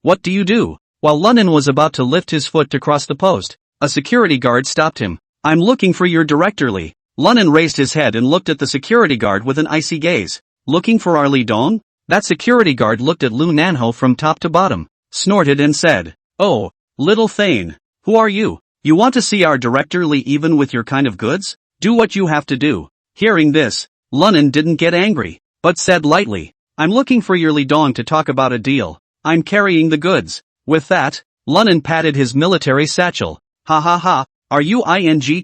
S1: What do you do? While Lunnan was about to lift his foot to cross the post, a security guard stopped him. I'm looking for your director Li. Lunnan raised his head and looked at the security guard with an icy gaze. Looking for our Li Dong? That security guard looked at Lu Nanho from top to bottom, snorted and said, Oh, little Thane, who are you? You want to see our director Li even with your kind of goods? Do what you have to do. Hearing this, Lunnan didn't get angry, but said lightly, I'm looking for your Li Dong to talk about a deal. I'm carrying the goods. With that, Lunnan patted his military satchel. Are you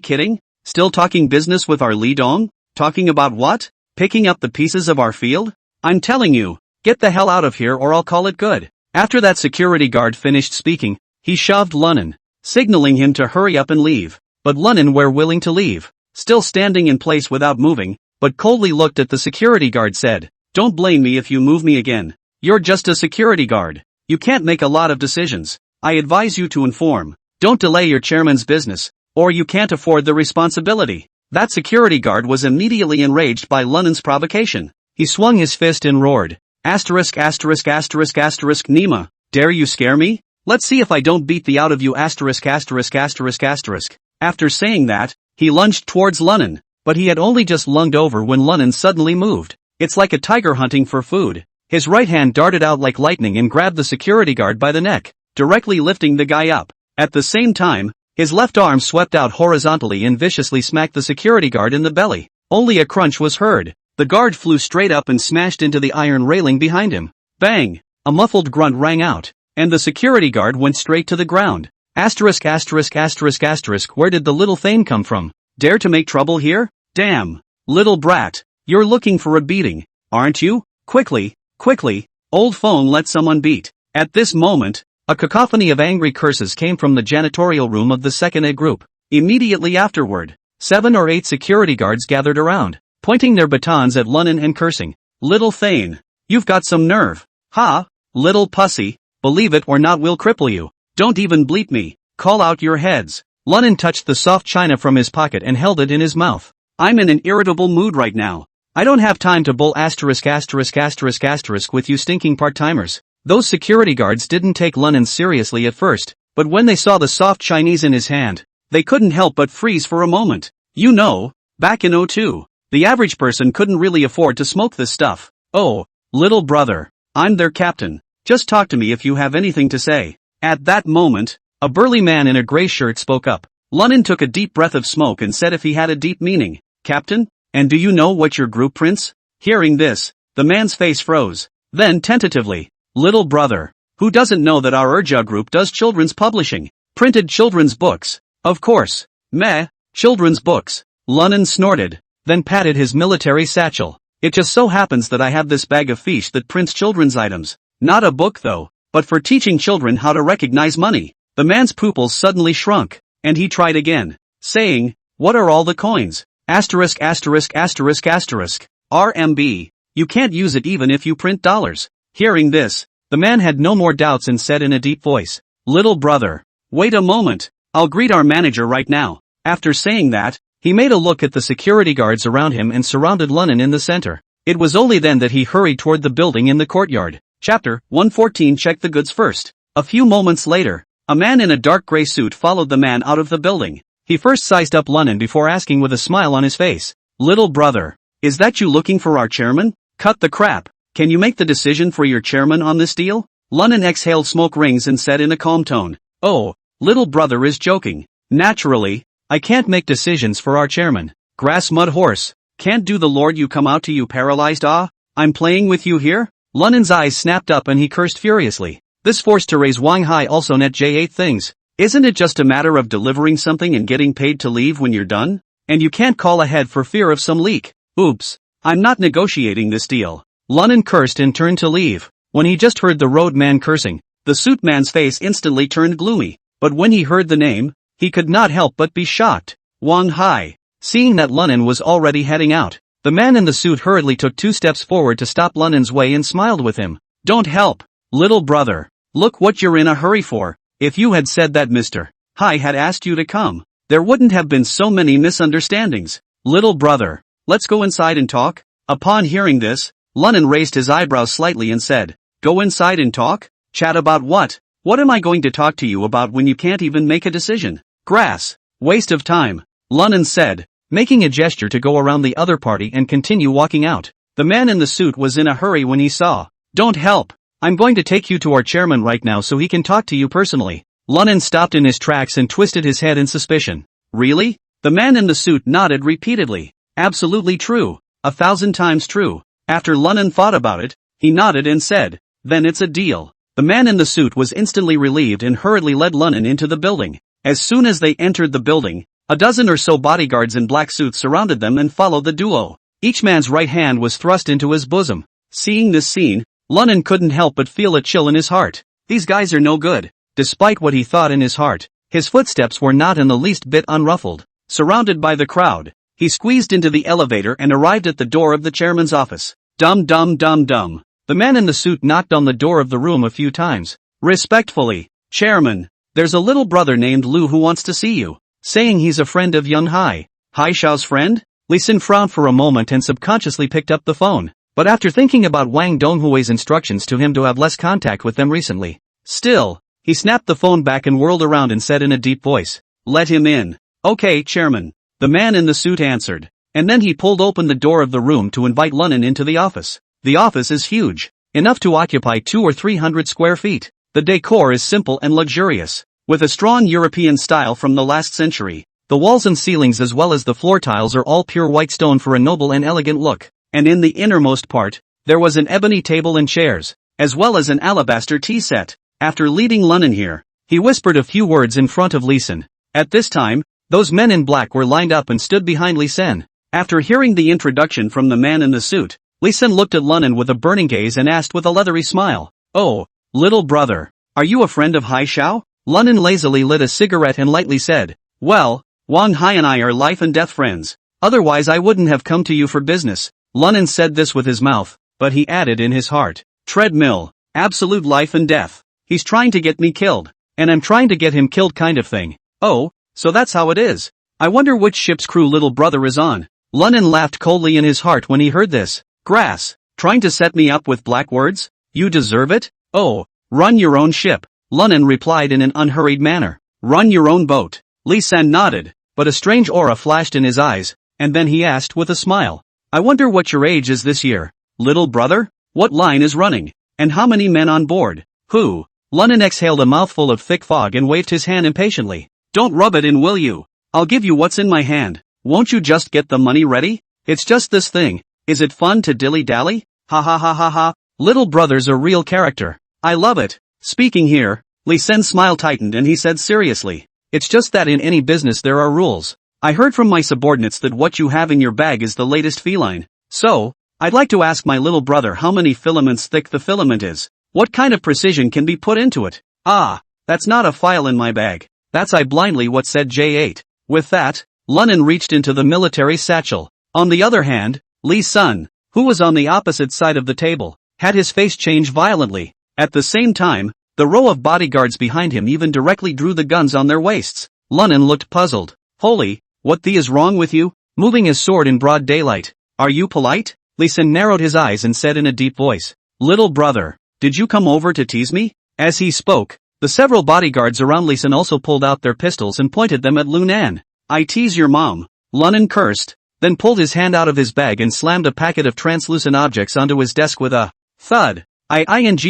S1: kidding? Still talking business with our Li Dong? Talking about what? Picking up the pieces of our field? I'm telling you, get the hell out of here or I'll call it good. After that security guard finished speaking, he shoved Lunnan, signaling him to hurry up and leave. But Lunnan were willing to leave, still standing in place without moving, but coldly looked at the security guard said, Don't blame me if you move me again. You're just a security guard. You can't make a lot of decisions. I advise you to inform. Don't delay your chairman's business, or you can't afford the responsibility. That security guard was immediately enraged by Lunen's provocation. He swung his fist and roared. Asterisk asterisk asterisk asterisk Nima, dare you scare me? Let's see if I don't beat the out of you asterisk asterisk asterisk asterisk. After saying that, he lunged towards Lunen, but he had only just lunged over when Lunen suddenly moved. It's like a tiger hunting for food. His right hand darted out like lightning and grabbed the security guard by the neck, directly lifting the guy up. At the same time, his left arm swept out horizontally and viciously smacked the security guard in the belly. Only a crunch was heard. The guard flew straight up and smashed into the iron railing behind him. Bang! A muffled grunt rang out, and the security guard went straight to the ground. Asterisk asterisk asterisk asterisk where did the little thing come from? Dare to make trouble here? Damn! Little brat! You're looking for a beating, aren't you? Quickly, quickly, old phone let someone beat. At this moment, a cacophony of angry curses came from the janitorial room of the second A group. Immediately afterward, 7 or 8 security guards gathered around, pointing their batons at Lunen and cursing. Little Thane, you've got some nerve. Ha! Little pussy, believe it or not we'll cripple you. Don't even bleep me, call out your heads. Lunen touched the soft china from his pocket and held it in his mouth. I'm in an irritable mood right now. I don't have time to bull asterisk asterisk asterisk asterisk with you stinking part-timers. Those security guards didn't take Lunen seriously at first, but when they saw the soft Chinese in his hand, they couldn't help but freeze for a moment. You know, back in '02, the average person couldn't really afford to smoke this stuff. Oh, little brother, I'm their captain. Just talk to me if you have anything to say. At that moment, a burly man in a gray shirt spoke up. Lunen took a deep breath of smoke and said if he had a deep meaning, Captain, and do you know what your group prints? Hearing this, the man's face froze. Then tentatively, little brother, who doesn't know that our Urja group does children's publishing? Printed children's books. Of course. Meh, children's books. Lunen snorted, then patted his military satchel. It just so happens that I have this bag of fish that prints children's items. Not a book though, but for teaching children how to recognize money. The man's pupils suddenly shrunk, and he tried again, saying, what are all the coins? Asterisk asterisk asterisk asterisk. RMB. You can't use it even if you print dollars. Hearing this, the man had no more doubts and said in a deep voice, little brother, wait a moment, I'll greet our manager right now. After saying that, he made a look at the security guards around him and surrounded Lunen in the center. It was only then that he hurried toward the building in the courtyard. Chapter 114 Check the goods first. A few moments later, a man in a dark gray suit followed the man out of the building. He first sized up Lunen before asking with a smile on his face, little brother, is that you looking for our chairman? Cut the crap. Can you make the decision for your chairman on this deal? Lunen exhaled smoke rings and said in a calm tone, oh, little brother is joking. Naturally, I can't make decisions for our chairman. Grass mud horse. Can't do the Lord you come out to you paralyzed ah? I'm playing with you here? Lunen's eyes snapped up and he cursed furiously. This forced to raise Wang Hai also net J8 things. Isn't it just a matter of delivering something and getting paid to leave when you're done? And you can't call ahead for fear of some leak. Oops. I'm not negotiating this deal. Lunen cursed and turned to leave. When he just heard the road man cursing, the suit man's face instantly turned gloomy. But when he heard the name, he could not help but be shocked. Wang Hai. Seeing that Lunen was already heading out, the man in the suit hurriedly took 2 steps forward to stop Lunen's way and smiled with him. Don't help, little brother. Look what you're in a hurry for. If you had said that Mr. Hai had asked you to come, there wouldn't have been so many misunderstandings. Little brother, let's go inside and talk. Upon hearing this, Lunen raised his eyebrows slightly and said, go inside and talk? Chat about what? What am I going to talk to you about when you can't even make a decision? Grass. Waste of time. Lunen said, making a gesture to go around the other party and continue walking out. The man in the suit was in a hurry when he saw. Don't help. I'm going to take you to our chairman right now so he can talk to you personally. Lunen stopped in his tracks and twisted his head in suspicion. Really? The man in the suit nodded repeatedly. Absolutely true. 1,000 times true. After Lunen thought about it, he nodded and said, then it's a deal. The man in the suit was instantly relieved and hurriedly led Lunen into the building. As soon as they entered the building, a dozen or so bodyguards in black suits surrounded them and followed the duo. Each man's right hand was thrust into his bosom. Seeing this scene, Lunen couldn't help but feel a chill in his heart. These guys are no good. Despite what he thought in his heart, his footsteps were not in the least bit unruffled. Surrounded by the crowd, he squeezed into the elevator and arrived at the door of the chairman's office. Dum dum dum dum. The man in the suit knocked on the door of the room a few times. Respectfully, Chairman, there's a little brother named Lu who wants to see you, saying he's a friend of young Hai. Hai Xiao's friend? Li Xin frowned for a moment and subconsciously picked up the phone, but after thinking about Wang Donghui's instructions to him to have less contact with them recently. Still, he snapped the phone back and whirled around and said in a deep voice, "Let him in." "Okay, Chairman." The man in the suit answered. And then he pulled open the door of the room to invite Lunin into the office. The office is huge, enough to occupy 200 or 300 square feet. The decor is simple and luxurious, with a strong European style from the last century. The walls and ceilings as well as the floor tiles are all pure white stone for a noble and elegant look. And in the innermost part, there was an ebony table and chairs, as well as an alabaster tea set. After leading Lunin here, he whispered a few words in front of Li Xin. At this time, those men in black were lined up and stood behind Li Xin. After hearing the introduction from the man in the suit, Li Xin looked at Lunin with a burning gaze and asked with a leathery smile, "Oh, little brother, are you a friend of Hai Xiao?" Lunin lazily lit a cigarette and lightly said, "Well, Wang Hai and I are life and death friends. Otherwise I wouldn't have come to you for business." Lunin said this with his mouth, but he added in his heart, "Treadmill, absolute life and death. He's trying to get me killed, and I'm trying to get him killed kind of thing. Oh, so that's how it is. I wonder which ship's crew little brother is on." Lunin laughed coldly in his heart when he heard this. "Grass, trying to set me up with black words? You deserve it? Oh, run your own ship." Lunin replied in an unhurried manner. "Run your own boat." Li Xin nodded, but a strange aura flashed in his eyes, and then he asked with a smile, "I wonder what your age is this year, little brother? What line is running? And how many men on board? Who?" Lunin exhaled a mouthful of thick fog and waved his hand impatiently. "Don't rub it in, will you? I'll give you what's in my hand. Won't you just get the money ready? It's just this thing. Is it fun to dilly-dally? Ha ha ha ha ha. Little brother's a real character. I love it." Speaking here, Li Xin's smile tightened and he said seriously, "It's just that in any business there are rules. I heard from my subordinates that what you have in your bag is the latest feline. So, I'd like to ask my little brother how many filaments thick the filament is. What kind of precision can be put into it?" "Ah, that's not a file in my bag. That's I blindly what said J8. With that, Lunin reached into the military satchel. On the other hand, Li Sun, who was on the opposite side of the table, had his face change violently. At the same time, the row of bodyguards behind him even directly drew the guns on their waists. Lunin looked puzzled. "Holy, what the is wrong with you? Moving his sword in broad daylight. Are you polite?" Li Sun narrowed his eyes and said in a deep voice, "Little brother, did you come over to tease me?" As he spoke, the several bodyguards around Li Sun also pulled out their pistols and pointed them at Lunan. "I tease your mom," Lunin cursed, then pulled his hand out of his bag and slammed a packet of translucent objects onto his desk with a thud. "I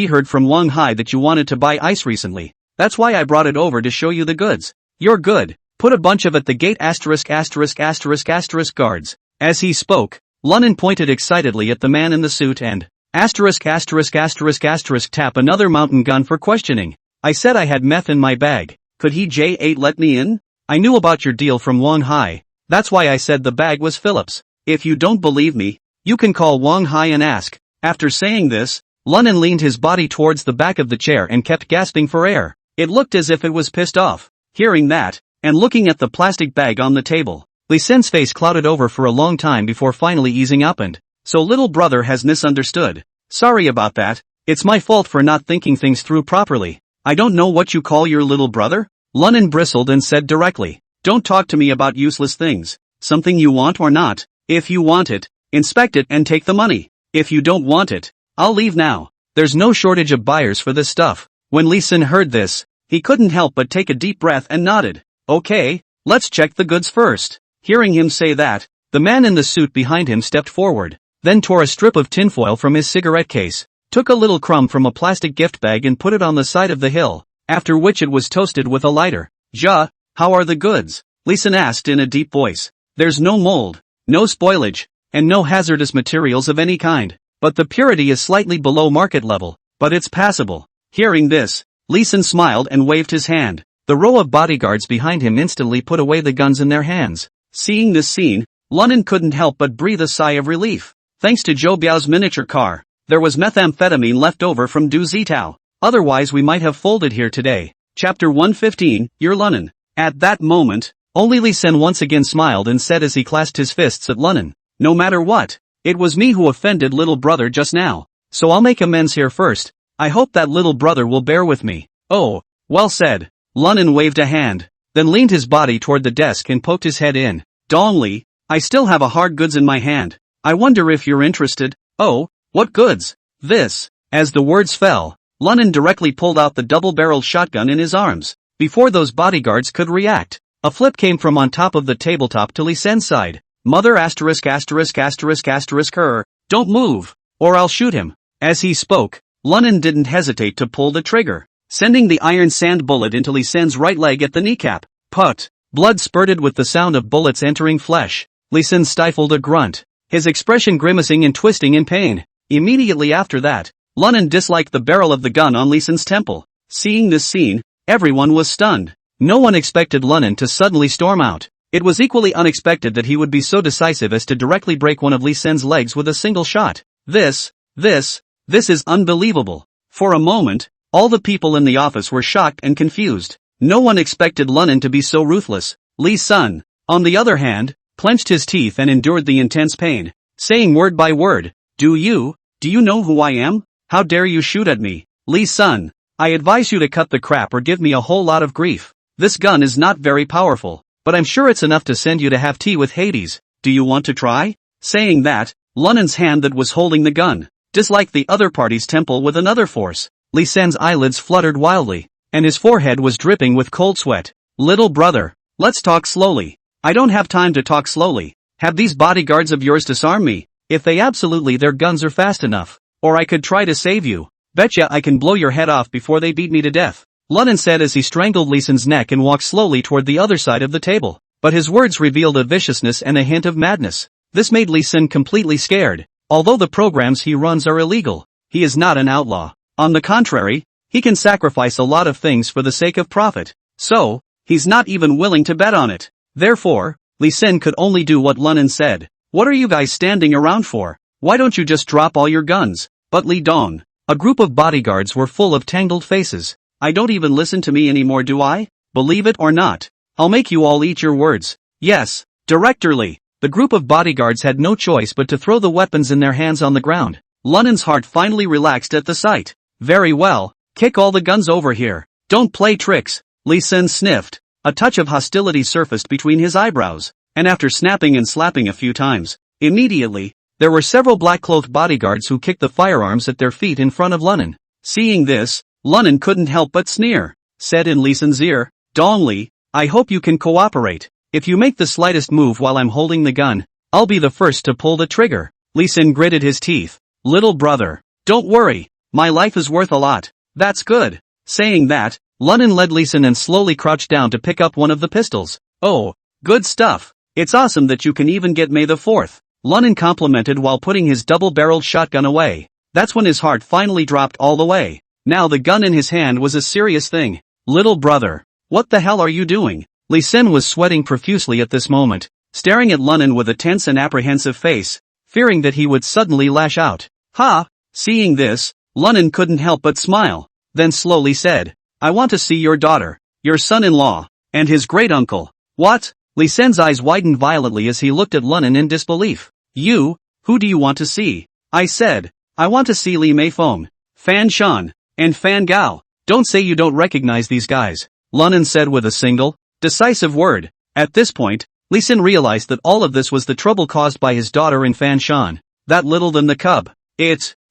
S1: heard from Wang Hai that you wanted to buy ice recently. That's why I brought it over to show you the goods. You're good. Put a bunch of at the gate ****** guards." As he spoke, Lunin pointed excitedly at the man in the suit and ****** tap another mountain gun for questioning. "I said I had meth in my bag. Could he J8 let me in? I knew about your deal from Wang Hai. That's why I said the bag was Philip's. If you don't believe me, you can call Wang Hai and ask." After saying this, Lunin leaned his body towards the back of the chair and kept gasping for air. It looked as if it was pissed off. Hearing that, and looking at the plastic bag on the table, Li Xin's face clouded over for a long time before finally easing up and, "So little brother has misunderstood. Sorry about that. It's my fault for not thinking things through properly. I don't know what you call your little brother?" Lunin bristled and said directly, "Don't talk to me about useless things. Something you want or not. If you want it, inspect it and take the money. If you don't want it, I'll leave now. There's no shortage of buyers for this stuff." When Li Xin heard this, he couldn't help but take a deep breath and nodded. "Okay, let's check the goods first." Hearing him say that, the man in the suit behind him stepped forward, then tore a strip of tinfoil from his cigarette case, took a little crumb from a plastic gift bag and put it on the side of the hill, after which it was toasted with a lighter. "Ja, how are the goods?" Li Xin asked in a deep voice. "There's no mold, no spoilage, and no hazardous materials of any kind, but the purity is slightly below market level, but it's passable." Hearing this, Li Xin smiled and waved his hand. The row of bodyguards behind him instantly put away the guns in their hands. Seeing this scene, Lunin couldn't help but breathe a sigh of relief. Thanks to Zhou Biao's miniature car, there was methamphetamine left over from Du Zitao. Otherwise we might have folded here today. Chapter 115, You're Lunin. At that moment, only Li Xin once again smiled and said as he clasped his fists at Lunin, "No matter what, It was me who offended little brother just now, so I'll make amends here first. I hope that little brother will bear with me. Oh, well said. Lunnan waved a hand, then leaned his body toward the desk and poked his head in. Dongli, I still have a hard goods in my hand. I wonder if you're interested. Oh, what goods? This. As the words fell, Lunnan directly pulled out the double-barreled shotgun in his arms. Before those bodyguards could react, a flip came from on top of the tabletop to Lee Sen's side. Mother asterisk asterisk asterisk asterisk her, don't move, or I'll shoot him. As he spoke, Lunnan didn't hesitate to pull the trigger, sending the iron sand bullet into Lee Sen's right leg at the kneecap. Put. Blood spurted with the sound of bullets entering flesh. Lee Sen stifled a grunt, his expression grimacing and twisting in pain. Immediately after that, Lunnan disliked the barrel of the gun on Lee Sen's temple. Seeing this scene, everyone was stunned. No one expected Lunnan to suddenly storm out. It was equally unexpected that he would be so decisive as to directly break one of Lee Sen's legs with a single shot. This is unbelievable. For a moment, all the people in the office were shocked and confused. No one expected Lunnan to be so ruthless. Lee Sun, on the other hand, clenched his teeth and endured the intense pain, saying word by word, Do you know who I am? How dare you shoot at me? Lee Sun, I advise you to cut the crap or give me a whole lot of grief. This gun is not very powerful, but I'm sure it's enough to send you to have tea with Hades. Do you want to try? Saying that, Lunnan's hand that was holding the gun disliked the other party's temple with another force. Lee Sen's eyelids fluttered wildly, and his forehead was dripping with cold sweat. Little brother, let's talk slowly. I don't have time to talk slowly. Have these bodyguards of yours disarm me, if they absolutely their guns are fast enough. Or I could try to save you. Betcha I can blow your head off before they beat me to death. Lunnan said as he strangled Lee Sen's neck and walked slowly toward the other side of the table. But his words revealed a viciousness and a hint of madness. This made Lee Sen completely scared. Although the programs he runs are illegal, he is not an outlaw. On the contrary, he can sacrifice a lot of things for the sake of profit. So, he's not even willing to bet on it. Therefore, Lee Sen could only do what Lunnan said. What are you guys standing around for? Why don't you just drop all your guns? But Lee Dong. A group of bodyguards were full of tangled faces. I don't even listen to me anymore, do I? Believe it or not, I'll make you all eat your words. Yes, Director Lee. The group of bodyguards had no choice but to throw the weapons in their hands on the ground. Lunnan's heart finally relaxed at the sight. Very well, kick all the guns over here. Don't play tricks. Lee Sen sniffed. A touch of hostility surfaced between his eyebrows, and after snapping and slapping a few times, immediately, there were several black-clothed bodyguards who kicked the firearms at their feet in front of Lunnan. Seeing this, Lunnan couldn't help but sneer. Said in Lee Sen's ear, Dongli, I hope you can cooperate. If you make the slightest move while I'm holding the gun, I'll be the first to pull the trigger. Lee Sen gritted his teeth. Little brother, don't worry, my life is worth a lot. That's good. Saying that, Lunnan led Lee Sen and slowly crouched down to pick up one of the pistols. Oh, good stuff. It's awesome that you can even get May the 4th. Lunnan complimented while putting his double-barreled shotgun away. That's when his heart finally dropped all the way. Now the gun in his hand was a serious thing. Little brother, what the hell are you doing? Lee Sen was sweating profusely at this moment, staring at Lunnan with a tense and apprehensive face, fearing that he would suddenly lash out. Ha! Seeing this, Lunnan couldn't help but smile, then slowly said, I want to see your daughter, your son-in-law, and his great-uncle. What? Lee Sen's eyes widened violently as he looked at Lunnan in disbelief. You? Who do you want to see? I said, I want to see Li Meifeng, Fan Shan, and Fan Gao. Don't say you don't recognize these guys, Lunnan said with a single, decisive word. At this point, Lee Sen realized that all of this was the trouble caused by his daughter and Fan Shan. That little than the cub.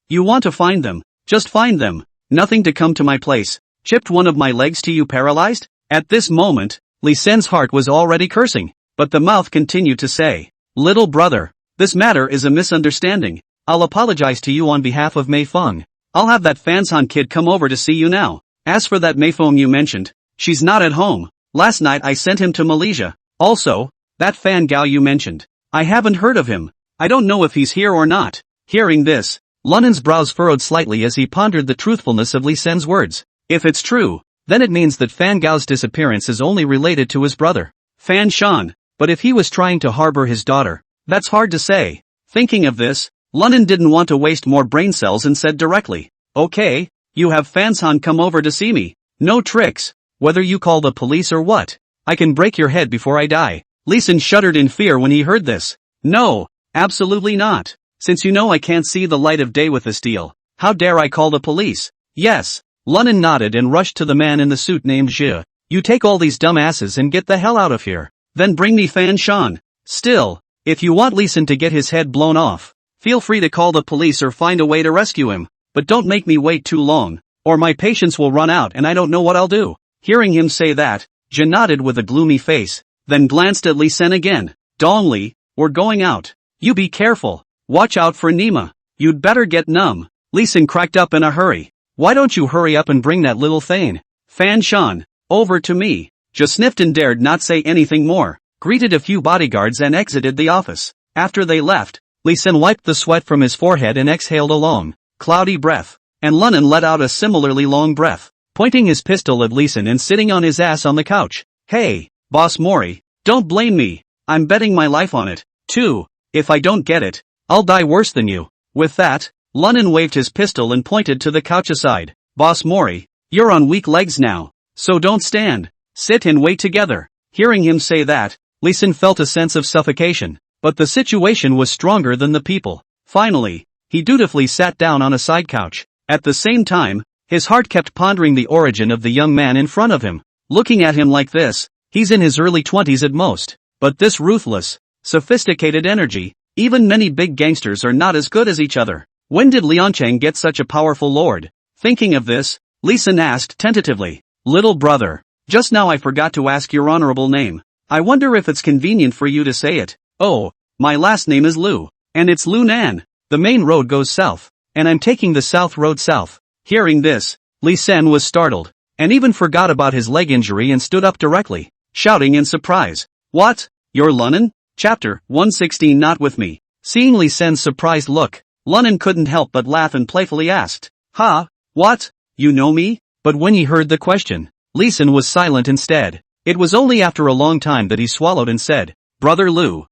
S1: You want to find them, just find them. Nothing to come to my place. Chipped one of my legs to you paralyzed? At this moment, Lee Sen's heart was already cursing, but the mouth continued to say, Little brother, this matter is a misunderstanding. I'll apologize to you on behalf of Mei Feng. I'll have that Fanshan kid come over to see you now. As for that Mei Feng you mentioned, she's not at home. Last night I sent him to Malaysia. Also, that Fan Gao you mentioned, I haven't heard of him. I don't know if he's here or not. Hearing this, Lunnan's brows furrowed slightly as he pondered the truthfulness of Lee Sen's words. If it's true, then it means that Fan Gao's disappearance is only related to his brother, Fan Shan. But if he was trying to harbor his daughter, that's hard to say. Thinking of this, Lunnan didn't want to waste more brain cells and said directly, Okay, you have Fan Shan come over to see me. No tricks. Whether you call the police or what, I can break your head before I die. Lee Sen shuddered in fear when he heard this. No, absolutely not. since you know I can't see the light of day with this deal, how dare I call the police? Yes. Lunan nodded and rushed to the man in the suit named Zhe. You take all these dumbasses and get the hell out of here. Then bring me Fan Shan. Still, if you want Lee Sin to get his head blown off, feel free to call the police or find a way to rescue him, but don't make me wait too long, or my patience will run out and I don't know what I'll do. Hearing him say that, Zhe nodded with a gloomy face, then glanced at Lee Sin again. Dongli, we're going out. You be careful. Watch out for Nima. You'd better get numb. Lee Sin cracked up in a hurry. Why don't you hurry up and bring that little thing? Fan Shan, over to me. Just sniffed and dared not say anything more, greeted a few bodyguards and exited the office. After they left, Lee Sin wiped the sweat from his forehead and exhaled a long, cloudy breath, and Lunan let out a similarly long breath, pointing his pistol at Lee Sin and sitting on his ass on the couch. Hey, Boss Mori, don't blame me. I'm betting my life on it, too. If I don't get it, I'll die worse than you. With that, Lunan waved his pistol and pointed to the couch aside. Boss Mori, you're on weak legs now, so don't stand. Sit and wait together. Hearing him say that, Lee Sin felt a sense of suffocation, but the situation was stronger than the people. Finally, he dutifully sat down on a side couch. At the same time, his heart kept pondering the origin of the young man in front of him. Looking at him like this, he's in his early 20s at most, but this ruthless, sophisticated energy, even many big gangsters are not as good as each other. When did Liancheng get such a powerful lord? Thinking of this, Lee Sin asked tentatively, little brother, just now I forgot to ask your honorable name. I wonder if it's convenient for you to say it. Oh, my last name is Liu, and it's Liu Nan. The main road goes south, and I'm taking the south road south. Hearing this, Lee Sin was startled, and even forgot about his leg injury and stood up directly, shouting in surprise. What? You're Lunan? Chapter 116. Not with me. Seeing Lee Sin's surprised look, Lunan couldn't help but laugh and playfully asked, Ha? What? You know me? But when he heard the question, Lee Sin was silent instead. It was only after a long time that he swallowed and said, Brother Liu,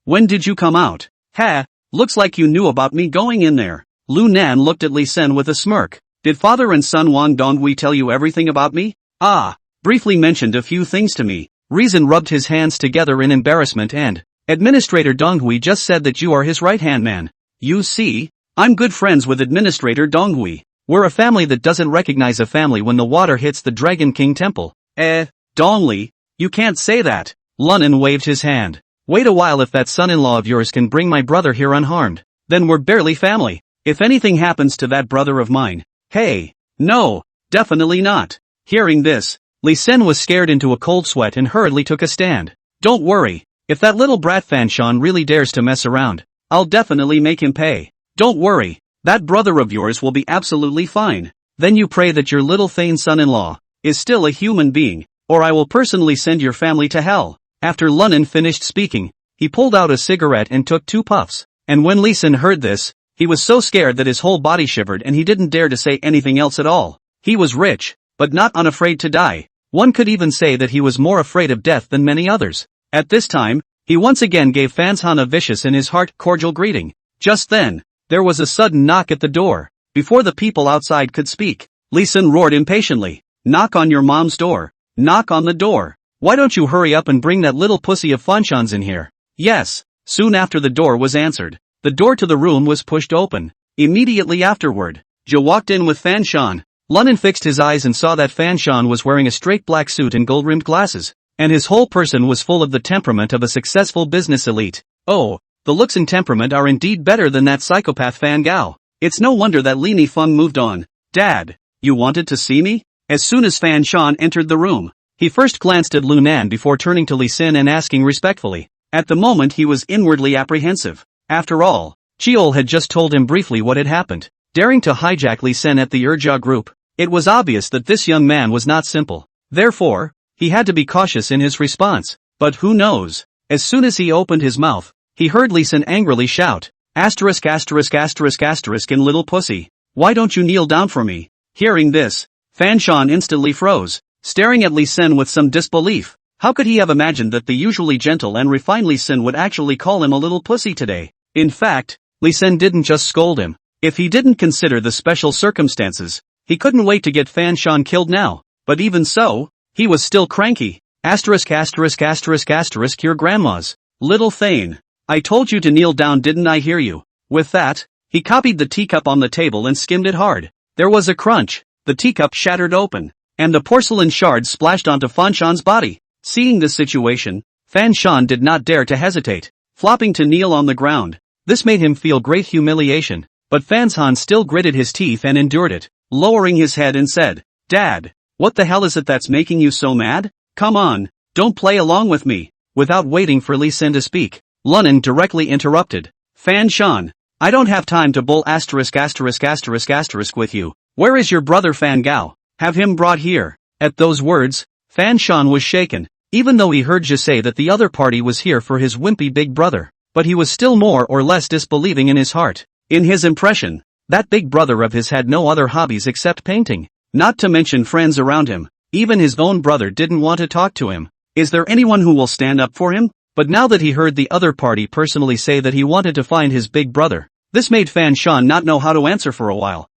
S1: when did you come out? Ha, looks like you knew about me going in there. Liu Nan looked at Lee Sin with a smirk. Did father and son Wang Donghui tell you everything about me? Ah, briefly mentioned a few things to me. Reason rubbed his hands together in embarrassment and, Administrator Donghui just said that you are his right-hand man. You see, I'm good friends with Administrator Donghui. We're a family that doesn't recognize a family when the water hits the Dragon King Temple. Dongli, you can't say that. Lunan waved his hand. Wait a while. If that son-in-law of yours can bring my brother here unharmed, then we're barely family. If anything happens to that brother of mine, hey, no, definitely not. Hearing this, Lee Sin was scared into a cold sweat and hurriedly took a stand. Don't worry, if that little brat Fan Shan really dares to mess around, I'll definitely make him pay. Don't worry, that brother of yours will be absolutely fine. Then you pray that your little Thane son-in-law is still a human being, or I will personally send your family to hell. After Lunan finished speaking, he pulled out a cigarette and took 2 puffs, and when Lee Sin heard this, he was so scared that his whole body shivered and he didn't dare to say anything else at all. He was rich, but not unafraid to die. One could even say that he was more afraid of death than many others. At this time, he once again gave Fan Shan a vicious in his heart cordial greeting. Just then, there was a sudden knock at the door. Before the people outside could speak, Lee Sin roared impatiently, Knock on your mom's door. Knock on the door. Why don't you hurry up and bring that little pussy of Fanshan's in here? Yes. Soon after the door was answered, the door to the room was pushed open. Immediately afterward, Zhe walked in with Fan Shan. Lunan fixed his eyes and saw that Fan Shan was wearing a straight black suit and gold-rimmed glasses, and his whole person was full of the temperament of a successful business elite. Oh, the looks and temperament are indeed better than that psychopath Fan Gao. It's no wonder that Li Nifeng moved on. Dad, you wanted to see me? As soon as Fan Shan entered the room, he first glanced at Liu Nan before turning to Lee Sin and asking respectfully. At the moment he was inwardly apprehensive. After all, Chiol had just told him briefly what had happened. Daring to hijack Lee Sin at the Urja group, it was obvious that this young man was not simple. Therefore, he had to be cautious in his response. But who knows? As soon as he opened his mouth, he heard Lee Sin angrily shout, asterisk asterisk asterisk asterisk in little pussy. Why don't you kneel down for me? Hearing this, Fan Shan instantly froze, staring at Lee Sin with some disbelief. How could he have imagined that the usually gentle and refined Lee Sin would actually call him a little pussy today? In fact, Lee Sin didn't just scold him. If he didn't consider the special circumstances, he couldn't wait to get Fan Shan killed now. But even so, he was still cranky. Asterisk asterisk asterisk asterisk your grandma's. Little Thane. I told you to kneel down, didn't I hear you? With that, he copied the teacup on the table and skimmed it hard. There was a crunch, the teacup shattered open, and the porcelain shards splashed onto Fan Shan's body. Seeing this situation, Fan Shan did not dare to hesitate, flopping to kneel on the ground. This made him feel great humiliation, but Fan Shan still gritted his teeth and endured it, lowering his head and said, "Dad, what the hell is it that's making you so mad? Come on, don't play along with me." Without waiting for Lee Sin to speak, Lunan directly interrupted. "Fan Shan, I don't have time to bull **** with you. Where is your brother Fan Gao? Have him brought here." At those words, Fan Shan was shaken, even though he heard Ji say that the other party was here for his wimpy big brother, but he was still more or less disbelieving in his heart. In his impression, that big brother of his had no other hobbies except painting, not to mention friends around him. Even his own brother didn't want to talk to him. Is there anyone who will stand up for him? But now that he heard the other party personally say that he wanted to find his big brother, this made Fan Shan not know how to answer for a while.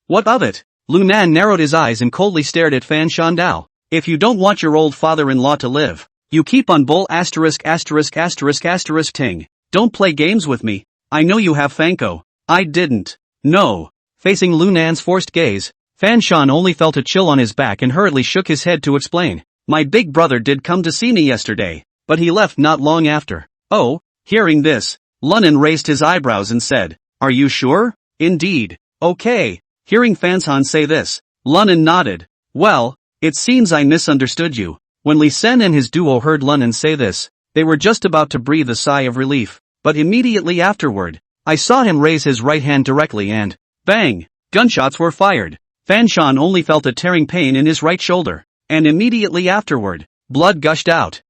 S1: What of it? Lu Nan narrowed his eyes and coldly stared at Fan Shan Dao. "If you don't want your old father-in-law to live, you keep on bull ************************************ ting. Don't play games with me. I know you have Fanko. I didn't." "No." Facing Lu Nan's forced gaze, Fan Shan only felt a chill on his back and hurriedly shook his head to explain. "My big brother did come to see me yesterday, but he left not long after." "Oh?" Hearing this, Lunan raised his eyebrows and said, "Are you sure?" "Indeed." "Okay." Hearing Fan Shan say this, Lunan nodded. "Well, it seems I misunderstood you." When Lee Sen and his duo heard Lunan say this, they were just about to breathe a sigh of relief, but immediately afterward, I saw him raise his right hand directly and, bang, gunshots were fired. Fan Shan only felt a tearing pain in his right shoulder, and immediately afterward, blood gushed out.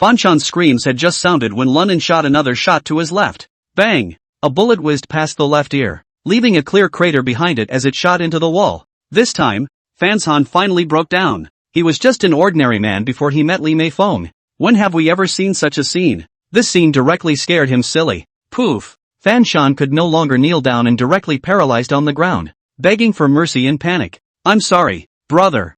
S1: Fan Shan's screams had just sounded when Lunan shot another shot to his left. Bang! A bullet whizzed past the left ear, leaving a clear crater behind it as it shot into the wall. This time, Fan Shan finally broke down. He was just an ordinary man before he met Li Mei Feng. When have we ever seen such a scene? This scene directly scared him silly. Poof! Fan Shan could no longer kneel down and directly paralyzed on the ground, begging for mercy in panic. "I'm sorry, brother.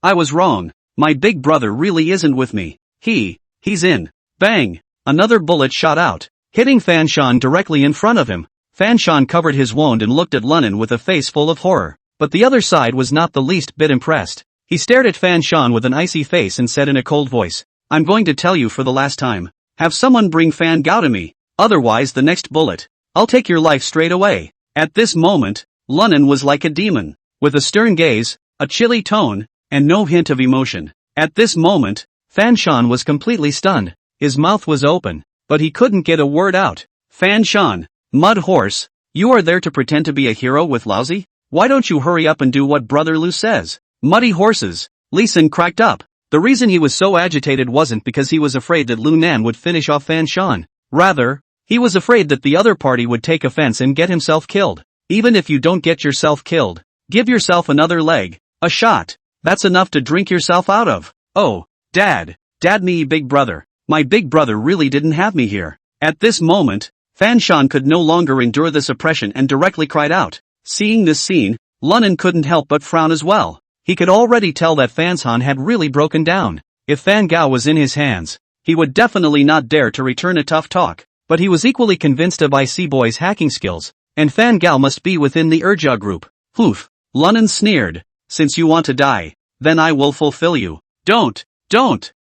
S1: I was wrong. My big brother really isn't with me. He's in." Bang! Another bullet shot out, hitting Fan Shan directly in front of him. Fan Shan covered his wound and looked at Lunan with a face full of horror, but the other side was not the least bit impressed. He stared at Fan Shan with an icy face and said in a cold voice, "I'm going to tell you for the last time. Have someone bring Fan Gao to me. Otherwise the next bullet, I'll take your life straight away." At this moment, Lunan was like a demon, with a stern gaze, a chilly tone, and no hint of emotion. At this moment, Fan Shan was completely stunned. His mouth was open, but he couldn't get a word out. "Fan Shan, mud horse, you are there to pretend to be a hero with lousy? Why don't you hurry up and do what Brother Lu says?" "Muddy horses." Lee Sin cracked up. The reason he was so agitated wasn't because he was afraid that Lu Nan would finish off Fan Shan. Rather, he was afraid that the other party would take offense and get himself killed. Even if you don't get yourself killed, give yourself another leg, a shot. That's enough to drink yourself out of. "Oh, Dad, me big brother. My big brother really didn't have me here." At this moment, Fan Shan could no longer endure this oppression and directly cried out. Seeing this scene, Lunan couldn't help but frown as well. He could already tell that Fan Shan had really broken down. If Fan Gao was in his hands, he would definitely not dare to return a tough talk. But he was equally convinced of IC Boy's hacking skills, and Fan Gao must be within the Urja group. "Poof," Lunan sneered. "Since you want to die, then I will fulfill you." Don't.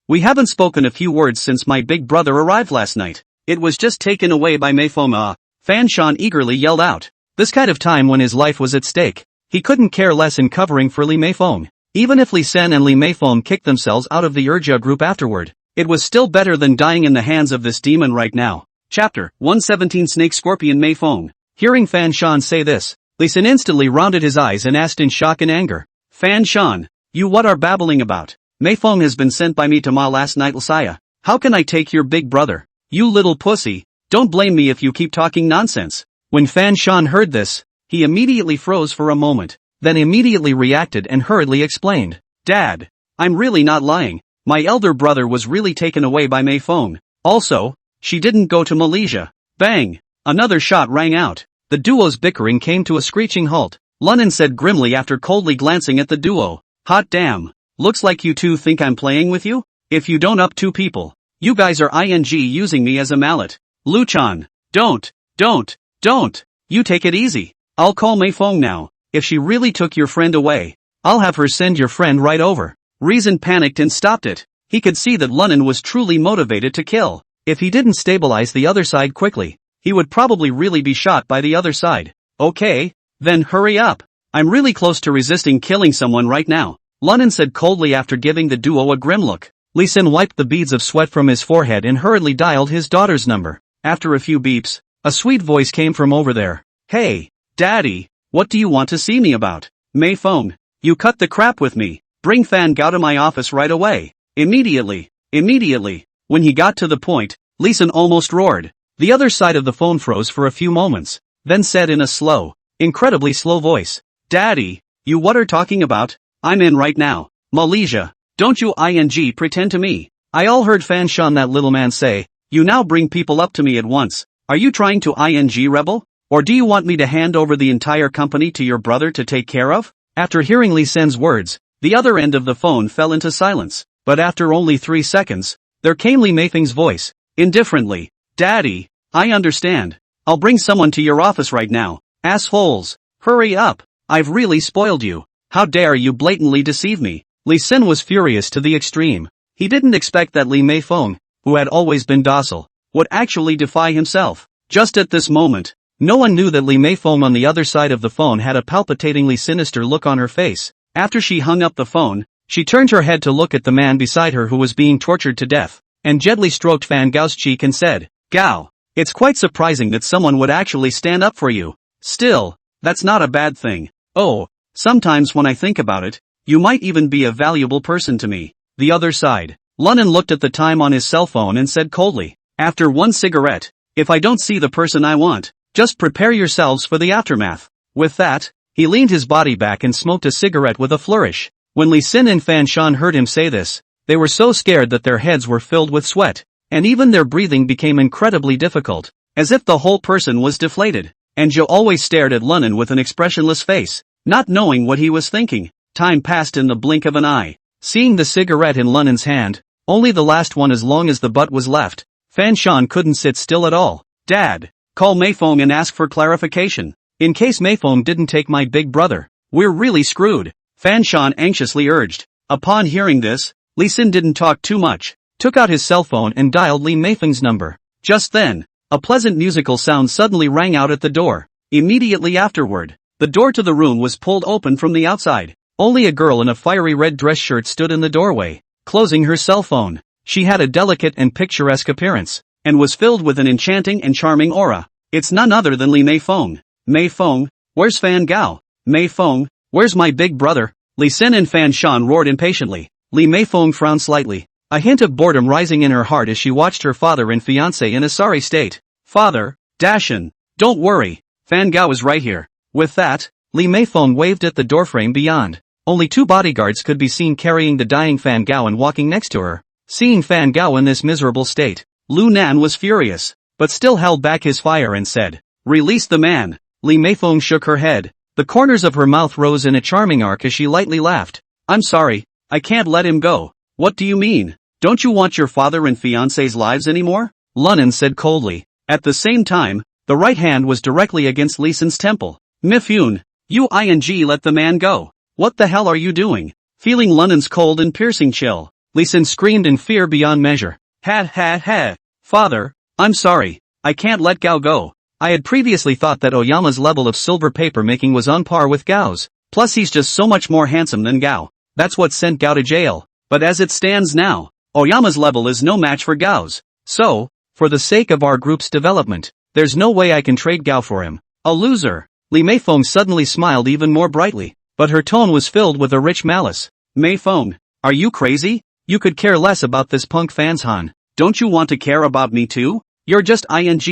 S1: We haven't spoken a few words since my big brother arrived last night. It was just taken away by Mei Feng. Fan Shan eagerly yelled out. This kind of time when his life was at stake, he couldn't care less in covering for Li Mei Feng. Even if Li Sen and Li Mei Feng kicked themselves out of the Urja group afterward, it was still better than dying in the hands of this demon right now. Chapter 117 Snake Scorpion Mei Feng. Hearing Fan Shan say this, Li Sen instantly rounded his eyes and asked in shock and anger. "Fan Shan, you what are babbling about? Mei Feng has been sent by me to Ma last night Lasaya. How can I take your big brother? You little pussy, don't blame me if you keep talking nonsense." When Fan Shan heard this, he immediately froze for a moment, then immediately reacted and hurriedly explained. "Dad, I'm really not lying. My elder brother was really taken away by Mei Feng. Also, she didn't go to Malaysia." Bang! Another shot rang out. The duo's bickering came to a screeching halt. Lunan said grimly after coldly glancing at the duo. "Hot damn. Looks like you two think I'm playing with you? If you don't up two people, you guys are using me as a mallet." "Luchan, don't." Don't. You take it easy. I'll call Mei Fong now. If she really took your friend away, I'll have her send your friend right over. Reason panicked and stopped it. He could see that Lunnan was truly motivated to kill. If he didn't stabilize the other side quickly, he would probably really be shot by the other side. Okay, then hurry up. I'm really close to resisting killing someone right now, Lunnan said coldly after giving the duo a grim look. Lee Sin wiped the beads of sweat from his forehead and hurriedly dialed his daughter's number. After a few beeps, a sweet voice came from over there. Hey, Daddy, what do you want to see me about? Mei Fong, you cut the crap with me. Bring Fan Gao to my office right away. Immediately. When he got to the point, Lee Sin almost roared. The other side of the phone froze for a few moments, then said in a slow, incredibly slow voice, Daddy, you what are talking about? I'm in right now. Malaysia. Don't you pretend to me. I all heard Fan Shan that little man say, you now bring people up to me at once. Are you trying to rebel? Or do you want me to hand over the entire company to your brother to take care of? After hearing Lee Sen's words, the other end of the phone fell into silence. But after only 3 seconds, there came Lee Meifeng's voice, indifferently. Daddy, I understand. I'll bring someone to your office right now. Assholes. Hurry up. I've really spoiled you. How dare you blatantly deceive me? Lee Sin was furious to the extreme. He didn't expect that Lee Meifeng, who had always been docile, would actually defy himself. Just at this moment, no one knew that Lee Meifeng on the other side of the phone had a palpitatingly sinister look on her face. After she hung up the phone, she turned her head to look at the man beside her who was being tortured to death, and gently stroked Fan Gao's cheek and said, Gao, it's quite surprising that someone would actually stand up for you. Still, that's not a bad thing. Oh, sometimes when I think about it, you might even be a valuable person to me. The other side. Lunnan looked at the time on his cell phone and said coldly, after one cigarette, if I don't see the person I want, just prepare yourselves for the aftermath. With that, he leaned his body back and smoked a cigarette with a flourish. When Lee Sin and Fan Shan heard him say this, they were so scared that their heads were filled with sweat, and even their breathing became incredibly difficult, as if the whole person was deflated. And Joe always stared at Lunnan with an expressionless face, not knowing what he was thinking. Time passed in the blink of an eye. Seeing the cigarette in Lunnan's hand, only the last one as long as the butt was left, Fan Shan couldn't sit still at all. Dad, call Meifeng and ask for clarification. In case Meifeng didn't take my big brother, we're really screwed, Fan Shan anxiously urged. Upon hearing this, Lee Sin didn't talk too much, took out his cell phone and dialed Lee Meifeng's number. Just then, a pleasant musical sound suddenly rang out at the door. Immediately afterward, the door to the room was pulled open from the outside. Only a girl in a fiery red dress shirt stood in the doorway, closing her cell phone. She had a delicate and picturesque appearance, and was filled with an enchanting and charming aura. It's none other than Lee Meifeng. Meifeng, where's Fan Gao? Meifeng, where's my big brother? Lee Sin and Fan Shan roared impatiently. Lee Meifeng frowned slightly, a hint of boredom rising in her heart as she watched her father and fiancé in a sorry state. Father, Dashin, don't worry, Fan Gao is right here. With that, Lee Meifeng waved at the doorframe beyond. Only 2 bodyguards could be seen carrying the dying Fan Gao and walking next to her. Seeing Fan Gao in this miserable state, Lu Nan was furious, but still held back his fire and said, Release the man. Lee Meifeng shook her head. The corners of her mouth rose in a charming arc as she lightly laughed. I'm sorry, I can't let him go. What do you mean? Don't you want your father and fiancé's lives anymore? Lunnan said coldly. At the same time, the right hand was directly against Lee Sin's temple. Mifyun, you let the man go. What the hell are you doing? Feeling Lunnan's cold and piercing chill, Lee Sin screamed in fear beyond measure. Ha. Father, I'm sorry, I can't let Gao go. I had previously thought that Oyama's level of silver paper making was on par with Gao's. Plus he's just so much more handsome than Gao. That's what sent Gao to jail. But as it stands now, Oyama's level is no match for Gao's. So, for the sake of our group's development, there's no way I can trade Gao for him. A loser. Lee Meifeng suddenly smiled even more brightly, but her tone was filled with a rich malice. Meifeng, are you crazy? You could care less about this punk Fans Han. Don't you want to care about me too? You're just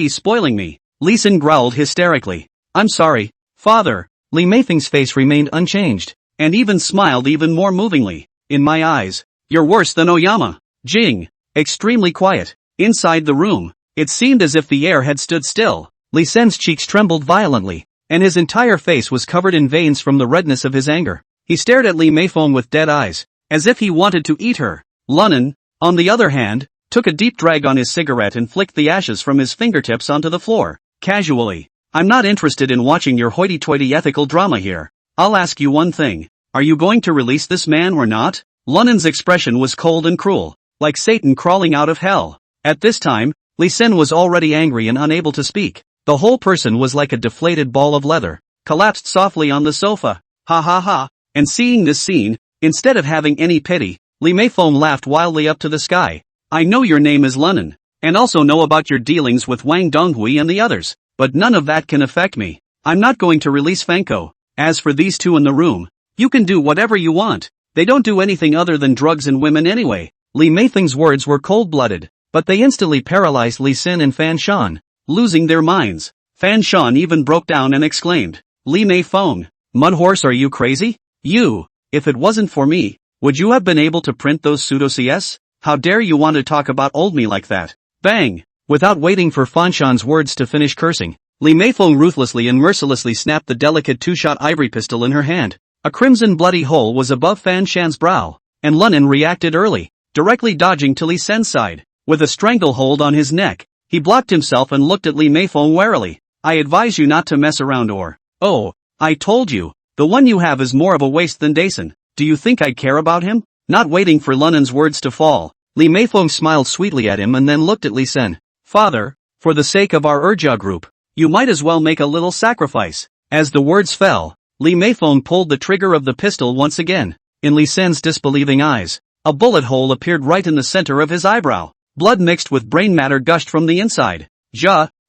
S1: spoiling me. Lee Sin growled hysterically. I'm sorry, father. Lee Meifeng's face remained unchanged, and even smiled even more movingly. In my eyes, you're worse than Oyama. Jing. Extremely quiet. Inside the room, it seemed as if the air had stood still. Lee Sen's cheeks trembled violently, and his entire face was covered in veins from the redness of his anger. He stared at Lee Meifeng with dead eyes, as if he wanted to eat her. Lunnan, on the other hand, took a deep drag on his cigarette and flicked the ashes from his fingertips onto the floor. casually. I'm not interested in watching your hoity-toity ethical drama here. I'll ask you one thing. Are you going to release this man or not? Lunan's expression was cold and cruel, like Satan crawling out of hell. At this time, Lee Sin was already angry and unable to speak. The whole person was like a deflated ball of leather, collapsed softly on the sofa. Ha ha ha. And seeing this scene, instead of having any pity, Lee Meifeng laughed wildly up to the sky. I know your name is Lunan, and also know about your dealings with Wang Donghui and the others, but none of that can affect me. I'm not going to release Fenko. As for these two in the room, you can do whatever you want. They don't do anything other than drugs and women anyway. Lee Meifeng's words were cold-blooded, but they instantly paralyzed Lee Sin and Fan Shan, losing their minds. Fan Shan even broke down and exclaimed, Lee Meifeng, Mudhorse, are you crazy? You, if it wasn't for me, would you have been able to print those pseudo-CS? How dare you want to talk about old me like that? Bang! Without waiting for Fan Shan's words to finish cursing, Lee Meifeng ruthlessly and mercilessly snapped the delicate two-shot ivory pistol in her hand. A crimson bloody hole was above Fan Shan's brow, and Lunan reacted early, directly dodging to Lee Sen's side. With a stranglehold on his neck, he blocked himself and looked at Lee Meifeng warily. I advise you not to mess around or... Oh, I told you, the one you have is more of a waste than Dason. Do you think I'd care about him? Not waiting for Lunan's words to fall, Lee Meifeng smiled sweetly at him and then looked at Lee Sen. Father, for the sake of our Urja group, you might as well make a little sacrifice. As the words fell, Lee Meifeng pulled the trigger of the pistol once again. In Lee Sen's disbelieving eyes, a bullet hole appeared right in the center of his eyebrow. Blood mixed with brain matter gushed from the inside.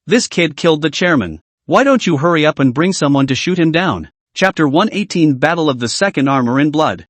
S1: This kid killed the chairman. Why don't you hurry up and bring someone to shoot him down? Chapter 118 Battle of the Second Armor in Blood.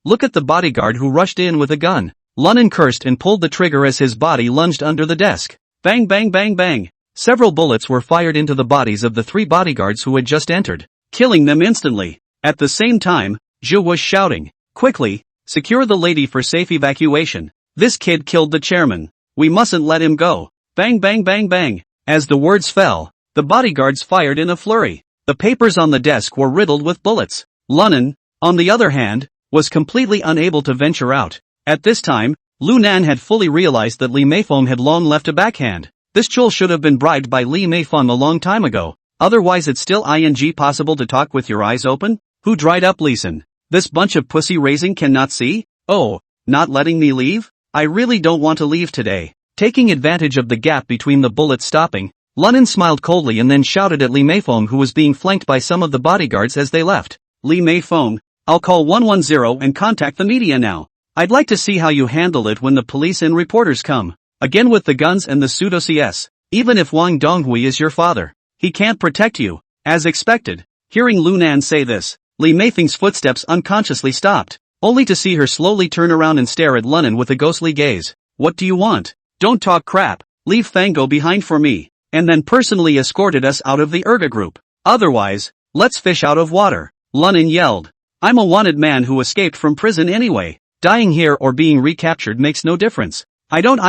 S1: Look at the bodyguard who rushed in with a gun. Lunan cursed and pulled the trigger as his body lunged under the desk. Bang bang bang bang. Several bullets were fired into the bodies of the three bodyguards who had just entered, killing them instantly. At the same time, Zhu was shouting, quickly, secure the lady for safe evacuation. This kid killed the chairman. We mustn't let him go. Bang bang bang bang. As the words fell, the bodyguards fired in a flurry. The papers on the desk were riddled with bullets. Lunan, on the other hand, was completely unable to venture out. At this time, Lunan had fully realized that Lee Meifeng had long left a backhand. This chul should have been bribed by Lee Meifeng a long time ago. Otherwise it's still possible to talk with your eyes open? Who dried up Lee Sen? This bunch of pussy raising cannot see? Oh, not letting me leave? I really don't want to leave today. Taking advantage of the gap between the bullets stopping, Lunan smiled coldly and then shouted at Lee Meifeng, who was being flanked by some of the bodyguards as they left. Lee Meifeng, I'll call 110 and contact the media now. I'd like to see how you handle it when the police and reporters come. Again with the guns and the pseudo-CS. Even if Wang Donghui is your father, he can't protect you. As expected, hearing Lunan say this, Lee Meifeng's footsteps unconsciously stopped, only to see her slowly turn around and stare at Lunan with a ghostly gaze. What do you want? Don't talk crap, leave Fango behind for me, and then personally escorted us out of the Urga group. Otherwise, let's fish out of water. Lunan yelled. I'm a wanted man who escaped from prison anyway. Dying here or being recaptured makes no difference. I don't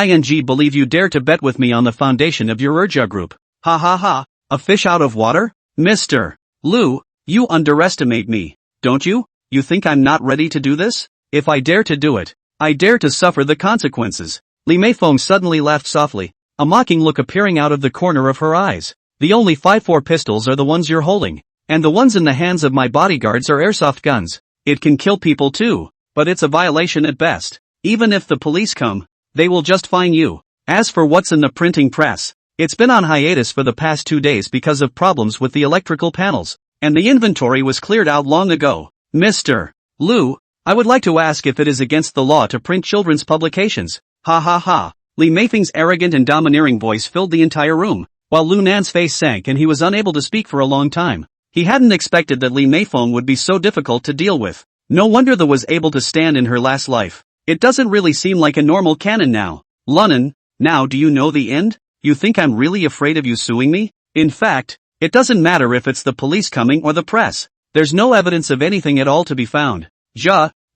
S1: believe you dare to bet with me on the foundation of your Urja group. Ha ha ha, a fish out of water? Mr. Lu, you underestimate me, don't you? You think I'm not ready to do this? If I dare to do it, I dare to suffer the consequences. Lee Meifeng suddenly laughed softly, a mocking look appearing out of the corner of her eyes. The only 5.4 pistols are the ones you're holding, and the ones in the hands of my bodyguards are airsoft guns. It can kill people too, but it's a violation at best. Even if the police come, they will just fine you. As for what's in the printing press, it's been on hiatus for the past 2 days because of problems with the electrical panels, and the inventory was cleared out long ago. Mr. Lu, I would like to ask if it is against the law to print children's publications. Ha ha ha. Lee Meifeng's arrogant and domineering voice filled the entire room, while Lunan's face sank and he was unable to speak for a long time. He hadn't expected that Lee Meifeng would be so difficult to deal with. No wonder the was able to stand in her last life. It doesn't really seem like a normal canon now. Lunan, now do you know the end? You think I'm really afraid of you suing me? In fact, it doesn't matter if it's the police coming or the press. There's no evidence of anything at all to be found.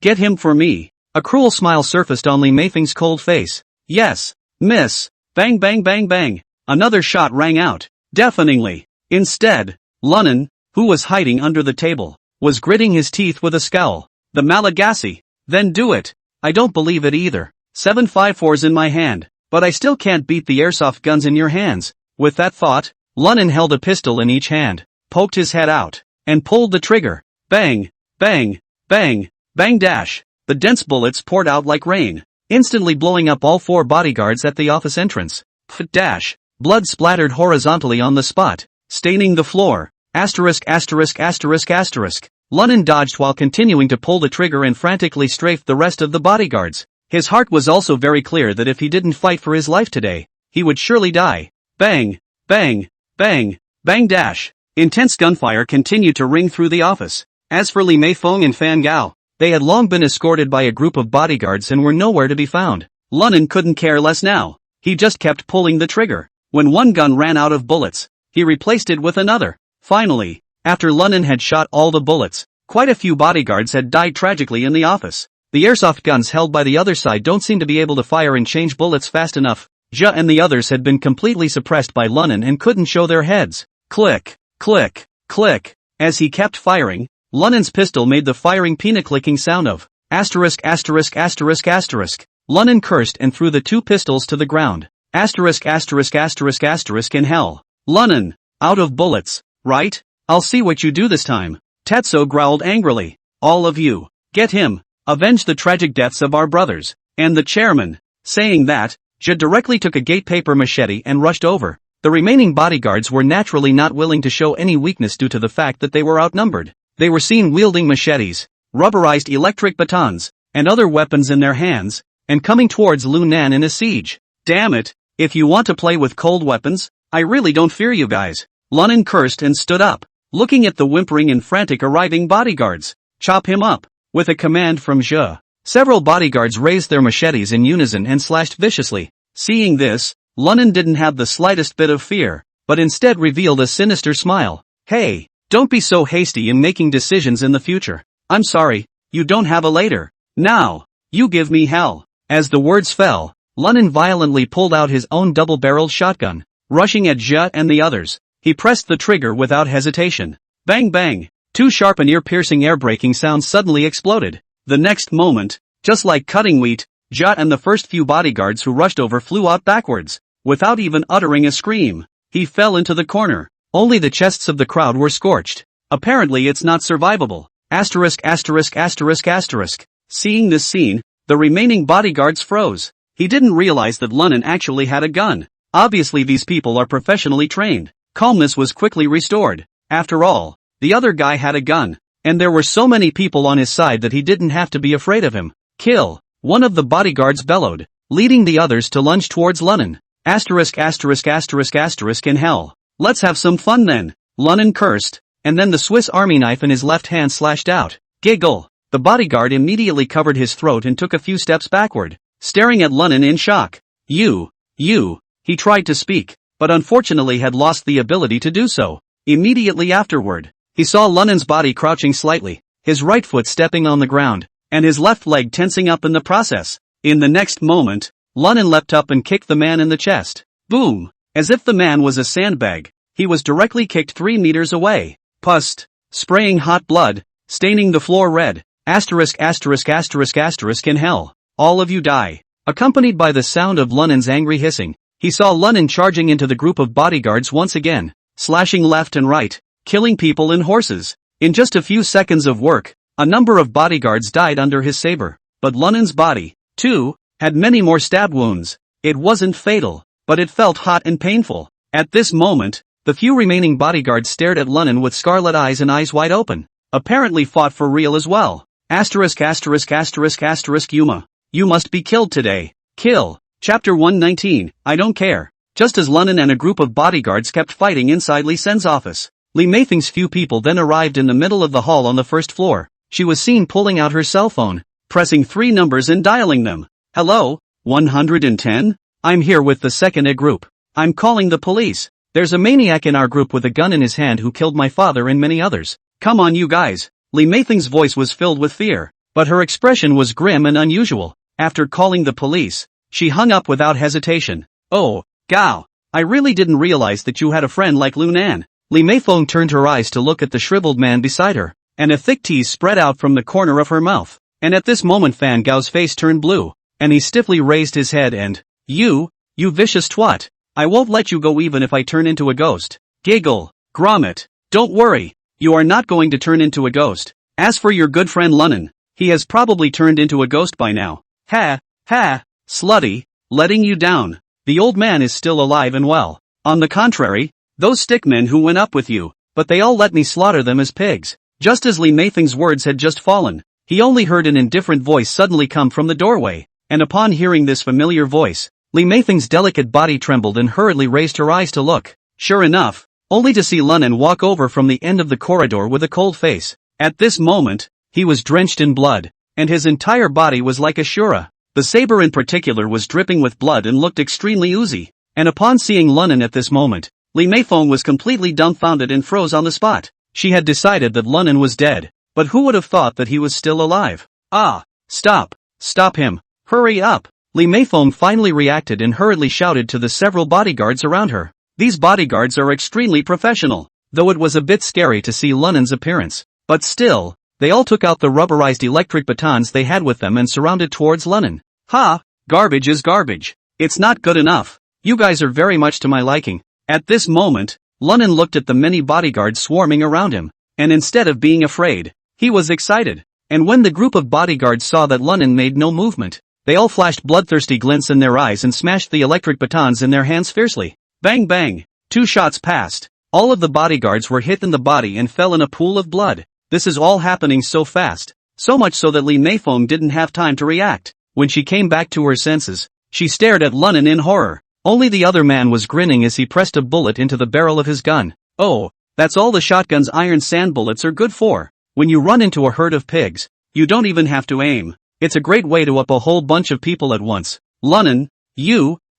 S1: Get him for me. A cruel smile surfaced on Lee Meifeng's cold face. Yes, miss. Bang bang bang bang. Another shot rang out, deafeningly. Instead, Lunan, who was hiding under the table, was gritting his teeth with a scowl. The Malagasy. Then do it. I don't believe it either. 7.54's in my hand, but I still can't beat the airsoft guns in your hands. With that thought, Lunan held a pistol in each hand, poked his head out, and pulled the trigger. Bang, bang, bang, bang dash. The dense bullets poured out like rain, instantly blowing up all 4 bodyguards at the office entrance. Dash. Blood splattered horizontally on the spot, staining the floor. Asterisk asterisk asterisk asterisk. Lunan dodged while continuing to pull the trigger and frantically strafed the rest of the bodyguards. His heart was also very clear that if he didn't fight for his life today, he would surely die. Bang, bang, bang, bang dash. Intense gunfire continued to ring through the office. As for Li Meifeng and Fan Gao, they had long been escorted by a group of bodyguards and were nowhere to be found. Lunan couldn't care less now. He just kept pulling the trigger. When one gun ran out of bullets, he replaced it with another. Finally, after Lunan had shot all the bullets, quite a few bodyguards had died tragically in the office. The airsoft guns held by the other side don't seem to be able to fire and change bullets fast enough. Jia and the others had been completely suppressed by Lunan and couldn't show their heads. Click, click, click. As he kept firing, Lunan's pistol made the firing pina-clicking sound of asterisk asterisk asterisk asterisk. Lunan cursed and threw the 2 pistols to the ground. Asterisk asterisk asterisk asterisk in hell. Lunan, out of bullets, right? I'll see what you do this time. Tetsuo growled angrily. All of you, get him, avenge the tragic deaths of our brothers, and the chairman. Saying that, Jia directly took a gate paper machete and rushed over. The remaining bodyguards were naturally not willing to show any weakness due to the fact that they were outnumbered. They were seen wielding machetes, rubberized electric batons, and other weapons in their hands, and coming towards Lunan in a siege. Damn it, if you want to play with cold weapons, I really don't fear you guys. Lunan cursed and stood up, looking at the whimpering and frantic arriving bodyguards. Chop him up. With a command from Jia, several bodyguards raised their machetes in unison and slashed viciously. Seeing this, Lunan didn't have the slightest bit of fear, but instead revealed a sinister smile. Hey, don't be so hasty in making decisions in the future. I'm sorry, you don't have a later. Now, you give me hell. As the words fell, Lunan violently pulled out his own double-barreled shotgun. Rushing at Jia and the others, he pressed the trigger without hesitation. Bang bang! 2 sharp and ear-piercing air-braking sounds suddenly exploded. The next moment, just like cutting wheat, Jia and the first few bodyguards who rushed over flew out backwards. Without even uttering a scream, he fell into the corner. Only the chests of the crowd were scorched. Apparently it's not survivable. Asterisk asterisk asterisk asterisk. Seeing this scene, the remaining bodyguards froze. He didn't realize that Lunan actually had a gun. Obviously these people are professionally trained. Calmness was quickly restored. After all, the other guy had a gun, and there were so many people on his side that he didn't have to be afraid of him. Kill! One of the bodyguards bellowed, leading the others to lunge towards Lunan. Asterisk asterisk asterisk asterisk in hell. Let's have some fun then. Lunan cursed, and then the Swiss Army knife in his left hand slashed out. Giggle! The bodyguard immediately covered his throat and took a few steps backward, staring at Lunan in shock. You, he tried to speak, but unfortunately had lost the ability to do so. Immediately afterward, he saw Lunan's body crouching slightly, his right foot stepping on the ground, and his left leg tensing up in the process. In the next moment, Lunan leapt up and kicked the man in the chest. Boom! As if the man was a sandbag, he was directly kicked 3 meters away. Pus, spraying hot blood, staining the floor red. Asterisk asterisk asterisk asterisk in hell. All of you die. Accompanied by the sound of Lunan's angry hissing, he saw Lunan charging into the group of bodyguards once again, slashing left and right, killing people and horses. In just a few seconds of work, a number of bodyguards died under his saber, but Lunan's body, too, had many more stab wounds. It wasn't fatal, but it felt hot and painful. At this moment, the few remaining bodyguards stared at Lunan with scarlet eyes and eyes wide open, apparently fought for real as well. Asterisk asterisk asterisk asterisk Yuma. You must be killed today. Kill. Chapter 119, I don't care. Just as Lunan and a group of bodyguards kept fighting inside Li Sen's office, Li Meifeng's few people then arrived in the middle of the hall on the first floor. She was seen pulling out her cell phone, pressing 3 numbers and dialing them. Hello, 110? I'm here with the second A group. I'm calling the police. There's a maniac in our group with a gun in his hand who killed my father and many others. Come on you guys. Li Meifeng's voice was filled with fear, but her expression was grim and unusual. After calling the police, she hung up without hesitation. Oh, Gao, I really didn't realize that you had a friend like Lunan. Li Meifeng turned her eyes to look at the shriveled man beside her, and a thick tease spread out from the corner of her mouth. And at this moment Fan Gao's face turned blue, and he stiffly raised his head and, You You vicious twat. I won't let you go even if I turn into a ghost. Giggle. Grommet. Don't worry. You are not going to turn into a ghost. As for your good friend Lunnon, he has probably turned into a ghost by now. Ha, ha, slutty, letting you down. The old man is still alive and well. On the contrary, those stickmen who went up with you, but they all let me slaughter them as pigs. Just as Lee Maything's words had just fallen, he only heard an indifferent voice suddenly come from the doorway, and upon hearing this familiar voice, Lee Maything's delicate body trembled and hurriedly raised her eyes to look. Sure enough, only to see Lunnon walk over from the end of the corridor with a cold face. At this moment, he was drenched in blood, and his entire body was like a shura. The saber in particular was dripping with blood and looked extremely oozy, and upon seeing Lunnon at this moment, Lee Mayfong was completely dumbfounded and froze on the spot. She had decided that Lunnon was dead, but who would have thought that he was still alive? Ah! Stop! Stop him! Hurry up! Lee Mayfong finally reacted and hurriedly shouted to the several bodyguards around her. These bodyguards are extremely professional, though it was a bit scary to see Lunnon's appearance. But still, they all took out the rubberized electric batons they had with them and surrounded towards Lunnon. Ha! Garbage is garbage. It's not good enough. You guys are very much to my liking. At this moment, Lunnon looked at the many bodyguards swarming around him, and instead of being afraid, he was excited. And when the group of bodyguards saw that Lunnon made no movement, they all flashed bloodthirsty glints in their eyes and smashed the electric batons in their hands fiercely. Bang bang! 2 shots passed. All of the bodyguards were hit in the body and fell in a pool of blood. This is all happening so fast, so much so that Lee Mayfong didn't have time to react. When she came back to her senses, she stared at Lunnon in horror. Only the other man was grinning as he pressed a bullet into the barrel of his gun. Oh, that's all the shotgun's iron sand bullets are good for. When you run into a herd of pigs, you don't even have to aim. It's a great way to up a whole bunch of people at once. Lunnon,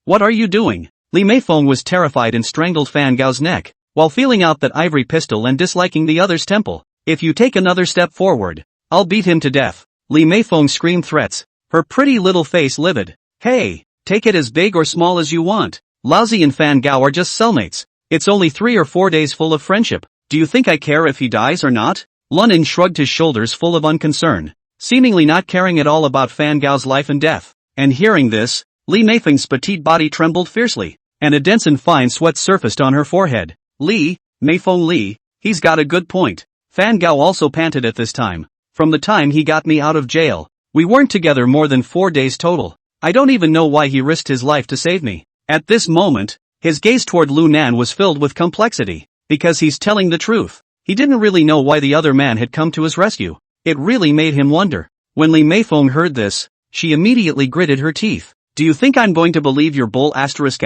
S1: what are you doing? Lee Mayfong was terrified and strangled Fan Gao's neck, while feeling out that ivory pistol and disliking the other's temple. If you take another step forward, I'll beat him to death. Lee Mayfong screamed threats, her pretty little face livid. Hey, take it as big or small as you want. Lousy and Fan Gao are just cellmates. It's only 3 or 4 days full of friendship. Do you think I care if he dies or not? Lunnon shrugged his shoulders full of unconcern, seemingly not caring at all about Fan Gao's life and death. And hearing this, Lee Mayfong's petite body trembled fiercely, and a dense and fine sweat surfaced on her forehead. Mayfong Lee, he's got a good point. Fan Gao also panted at this time. From the time he got me out of jail, we weren't together more than 4 days total. I don't even know why he risked his life to save me. At this moment, his gaze toward Lu Nan was filled with complexity, because he's telling the truth. He didn't really know why the other man had come to his rescue. It really made him wonder. When Lee Mayfong heard this, she immediately gritted her teeth. Do you think I'm going to believe your bull asterisk?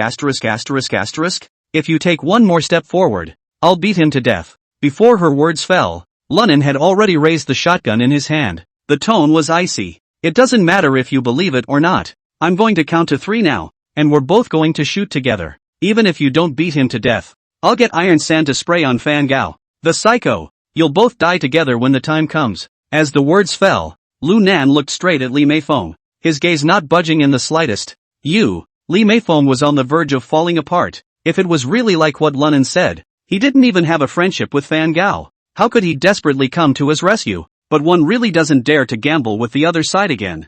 S1: If you take one more step forward, I'll beat him to death. Before her words fell, Lunnon had already raised the shotgun in his hand. The tone was icy. It doesn't matter if you believe it or not. I'm going to count to 3 now, and we're both going to shoot together. Even if you don't beat him to death, I'll get iron sand to spray on Fan Gao. The psycho! You'll both die together when the time comes. As the words fell, Lu Nan looked straight at Lee Mayfong, his gaze not budging in the slightest. Lee Mayfong was on the verge of falling apart. If it was really like what Lunnon said, he didn't even have a friendship with Fan Gao. How could he desperately come to his rescue? But one really doesn't dare to gamble with the other side again.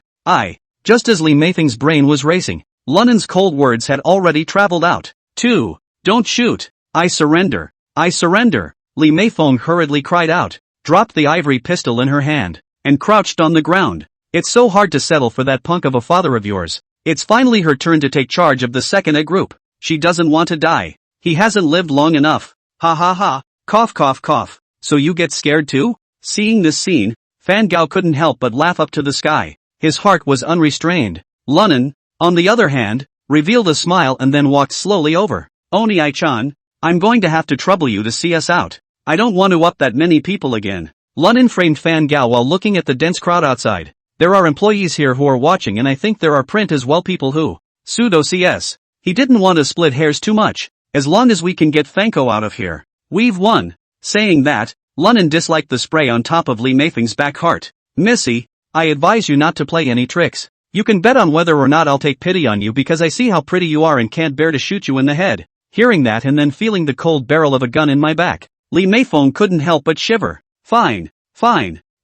S1: Just as Lee Mayfong's brain was racing, Lunnon's cold words had already traveled out. 2. Don't shoot. I surrender. I surrender. Lee Mayfong hurriedly cried out, dropped the ivory pistol in her hand, and crouched on the ground. It's so hard to settle for that punk of a father of yours. It's finally her turn to take charge of the second A group. She doesn't want to die. He hasn't lived long enough. Ha ha ha. Cough cough cough. So you get scared too? Seeing this scene, Fan Gao couldn't help but laugh up to the sky. His heart was unrestrained. Lunnon, on the other hand, revealed a smile and then walked slowly over. Oni-chan, I'm going to have to trouble you to see us out. I don't want to up that many people again. Lunnon framed Fan Gao while looking at the dense crowd outside. There are employees here who are watching, and I think there are print as well people who pseudo CS. He didn't want to split hairs too much. As long as we can get Fanko out of here, we've won. Saying that, Lunnon disliked the spray on top of Lee Mayfong's back heart. Missy, I advise you not to play any tricks. You can bet on whether or not I'll take pity on you because I see how pretty you are and can't bear to shoot you in the head. Hearing that and then feeling the cold barrel of a gun in my back, Lee Mayfong couldn't help but shiver. Fine.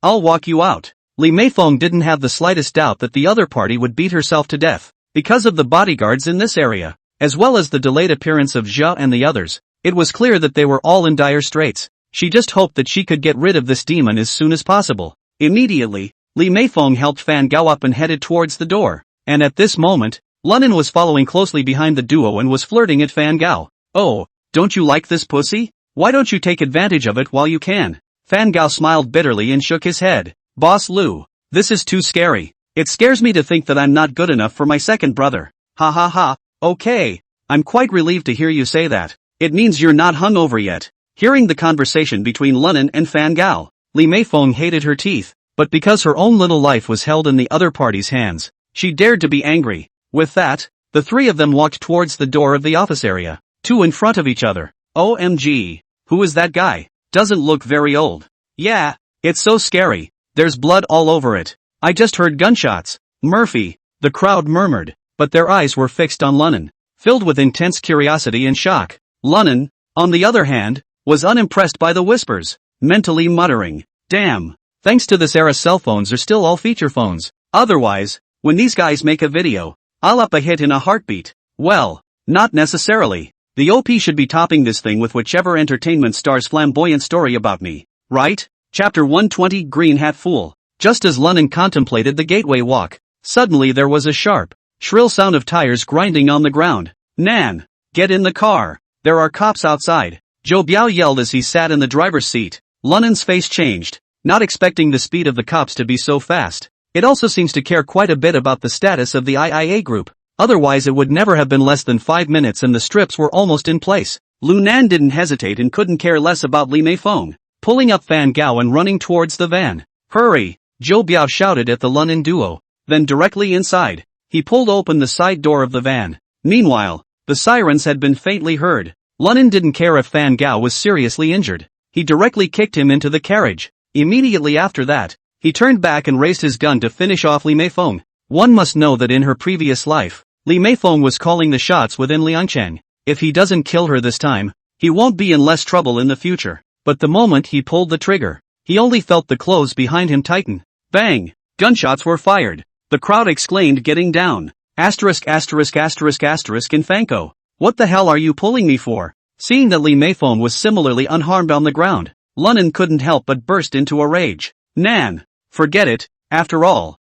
S1: I'll walk you out. Lee Mayfong didn't have the slightest doubt that the other party would beat herself to death, because of the bodyguards in this area. as well as the delayed appearance of Zhao and the others, it was clear that they were all in dire straits. She just hoped that she could get rid of this demon as soon as possible. Immediately, Li Meifeng helped Fan Gao up and headed towards the door. And at this moment, Lunan was following closely behind the duo and was flirting at Fan Gao. "Oh, don't you like this pussy? Why don't you take advantage of it while you can?" Fan Gao smiled bitterly and shook his head. "Boss Lu, this is too scary. It scares me to think that I'm not good enough for my second brother." "Ha ha ha, okay. I'm quite relieved to hear you say that. It means you're not hungover yet." Hearing the conversation between Lunan and Fan Gao, Li Meifeng hated her teeth, but because her own little life was held in the other party's hands, she dared to be angry. With that, the three of them walked towards the door of the office area, two in front of each other. "OMG. Who is that guy? Doesn't look very old." "Yeah, it's so scary. There's blood all over it. I just heard gunshots." "Murphy," the crowd murmured, but their eyes were fixed on Lunan, filled with intense curiosity and shock. Lunan, on the other hand, was unimpressed by the whispers, mentally muttering, "Damn, thanks to this era cell phones are still all feature phones. Otherwise, when these guys make a video, I'll up a hit in a heartbeat." Well, not necessarily. The OP should be topping this thing with whichever entertainment star's flamboyant story about me, right? Chapter 120 Green Hat Fool. Just as Lunan contemplated the gateway walk, suddenly there was a sharp, shrill sound of tires grinding on the ground. "Nan! Get in the car! There are cops outside!" Zhou Biao yelled as he sat in the driver's seat. Lunan's face changed, not expecting the speed of the cops to be so fast. It also seems to care quite a bit about the status of the IIA group. Otherwise it would never have been less than 5 minutes and the strips were almost in place. Lu Nan didn't hesitate and couldn't care less about Li Meifeng, pulling up Fan Gao and running towards the van. "Hurry!" Zhou Biao shouted at the Lunan duo. Then directly inside, he pulled open the side door of the van. Meanwhile, the sirens had been faintly heard. Lunan didn't care if Fan Gao was seriously injured. He directly kicked him into the carriage. Immediately after that, he turned back and raised his gun to finish off Li Meifeng. One must know that in her previous life, Li Meifeng was calling the shots within Liangcheng. If he doesn't kill her this time, he won't be in less trouble in the future. But the moment he pulled the trigger, he only felt the clothes behind him tighten. Bang! Gunshots were fired. The crowd exclaimed, getting down. Asterisk asterisk asterisk asterisk in Fanko. "What the hell are you pulling me for?" Seeing that Li Meifeng was similarly unharmed on the ground, Lunan couldn't help but burst into a rage. "Nan! Forget it, after all.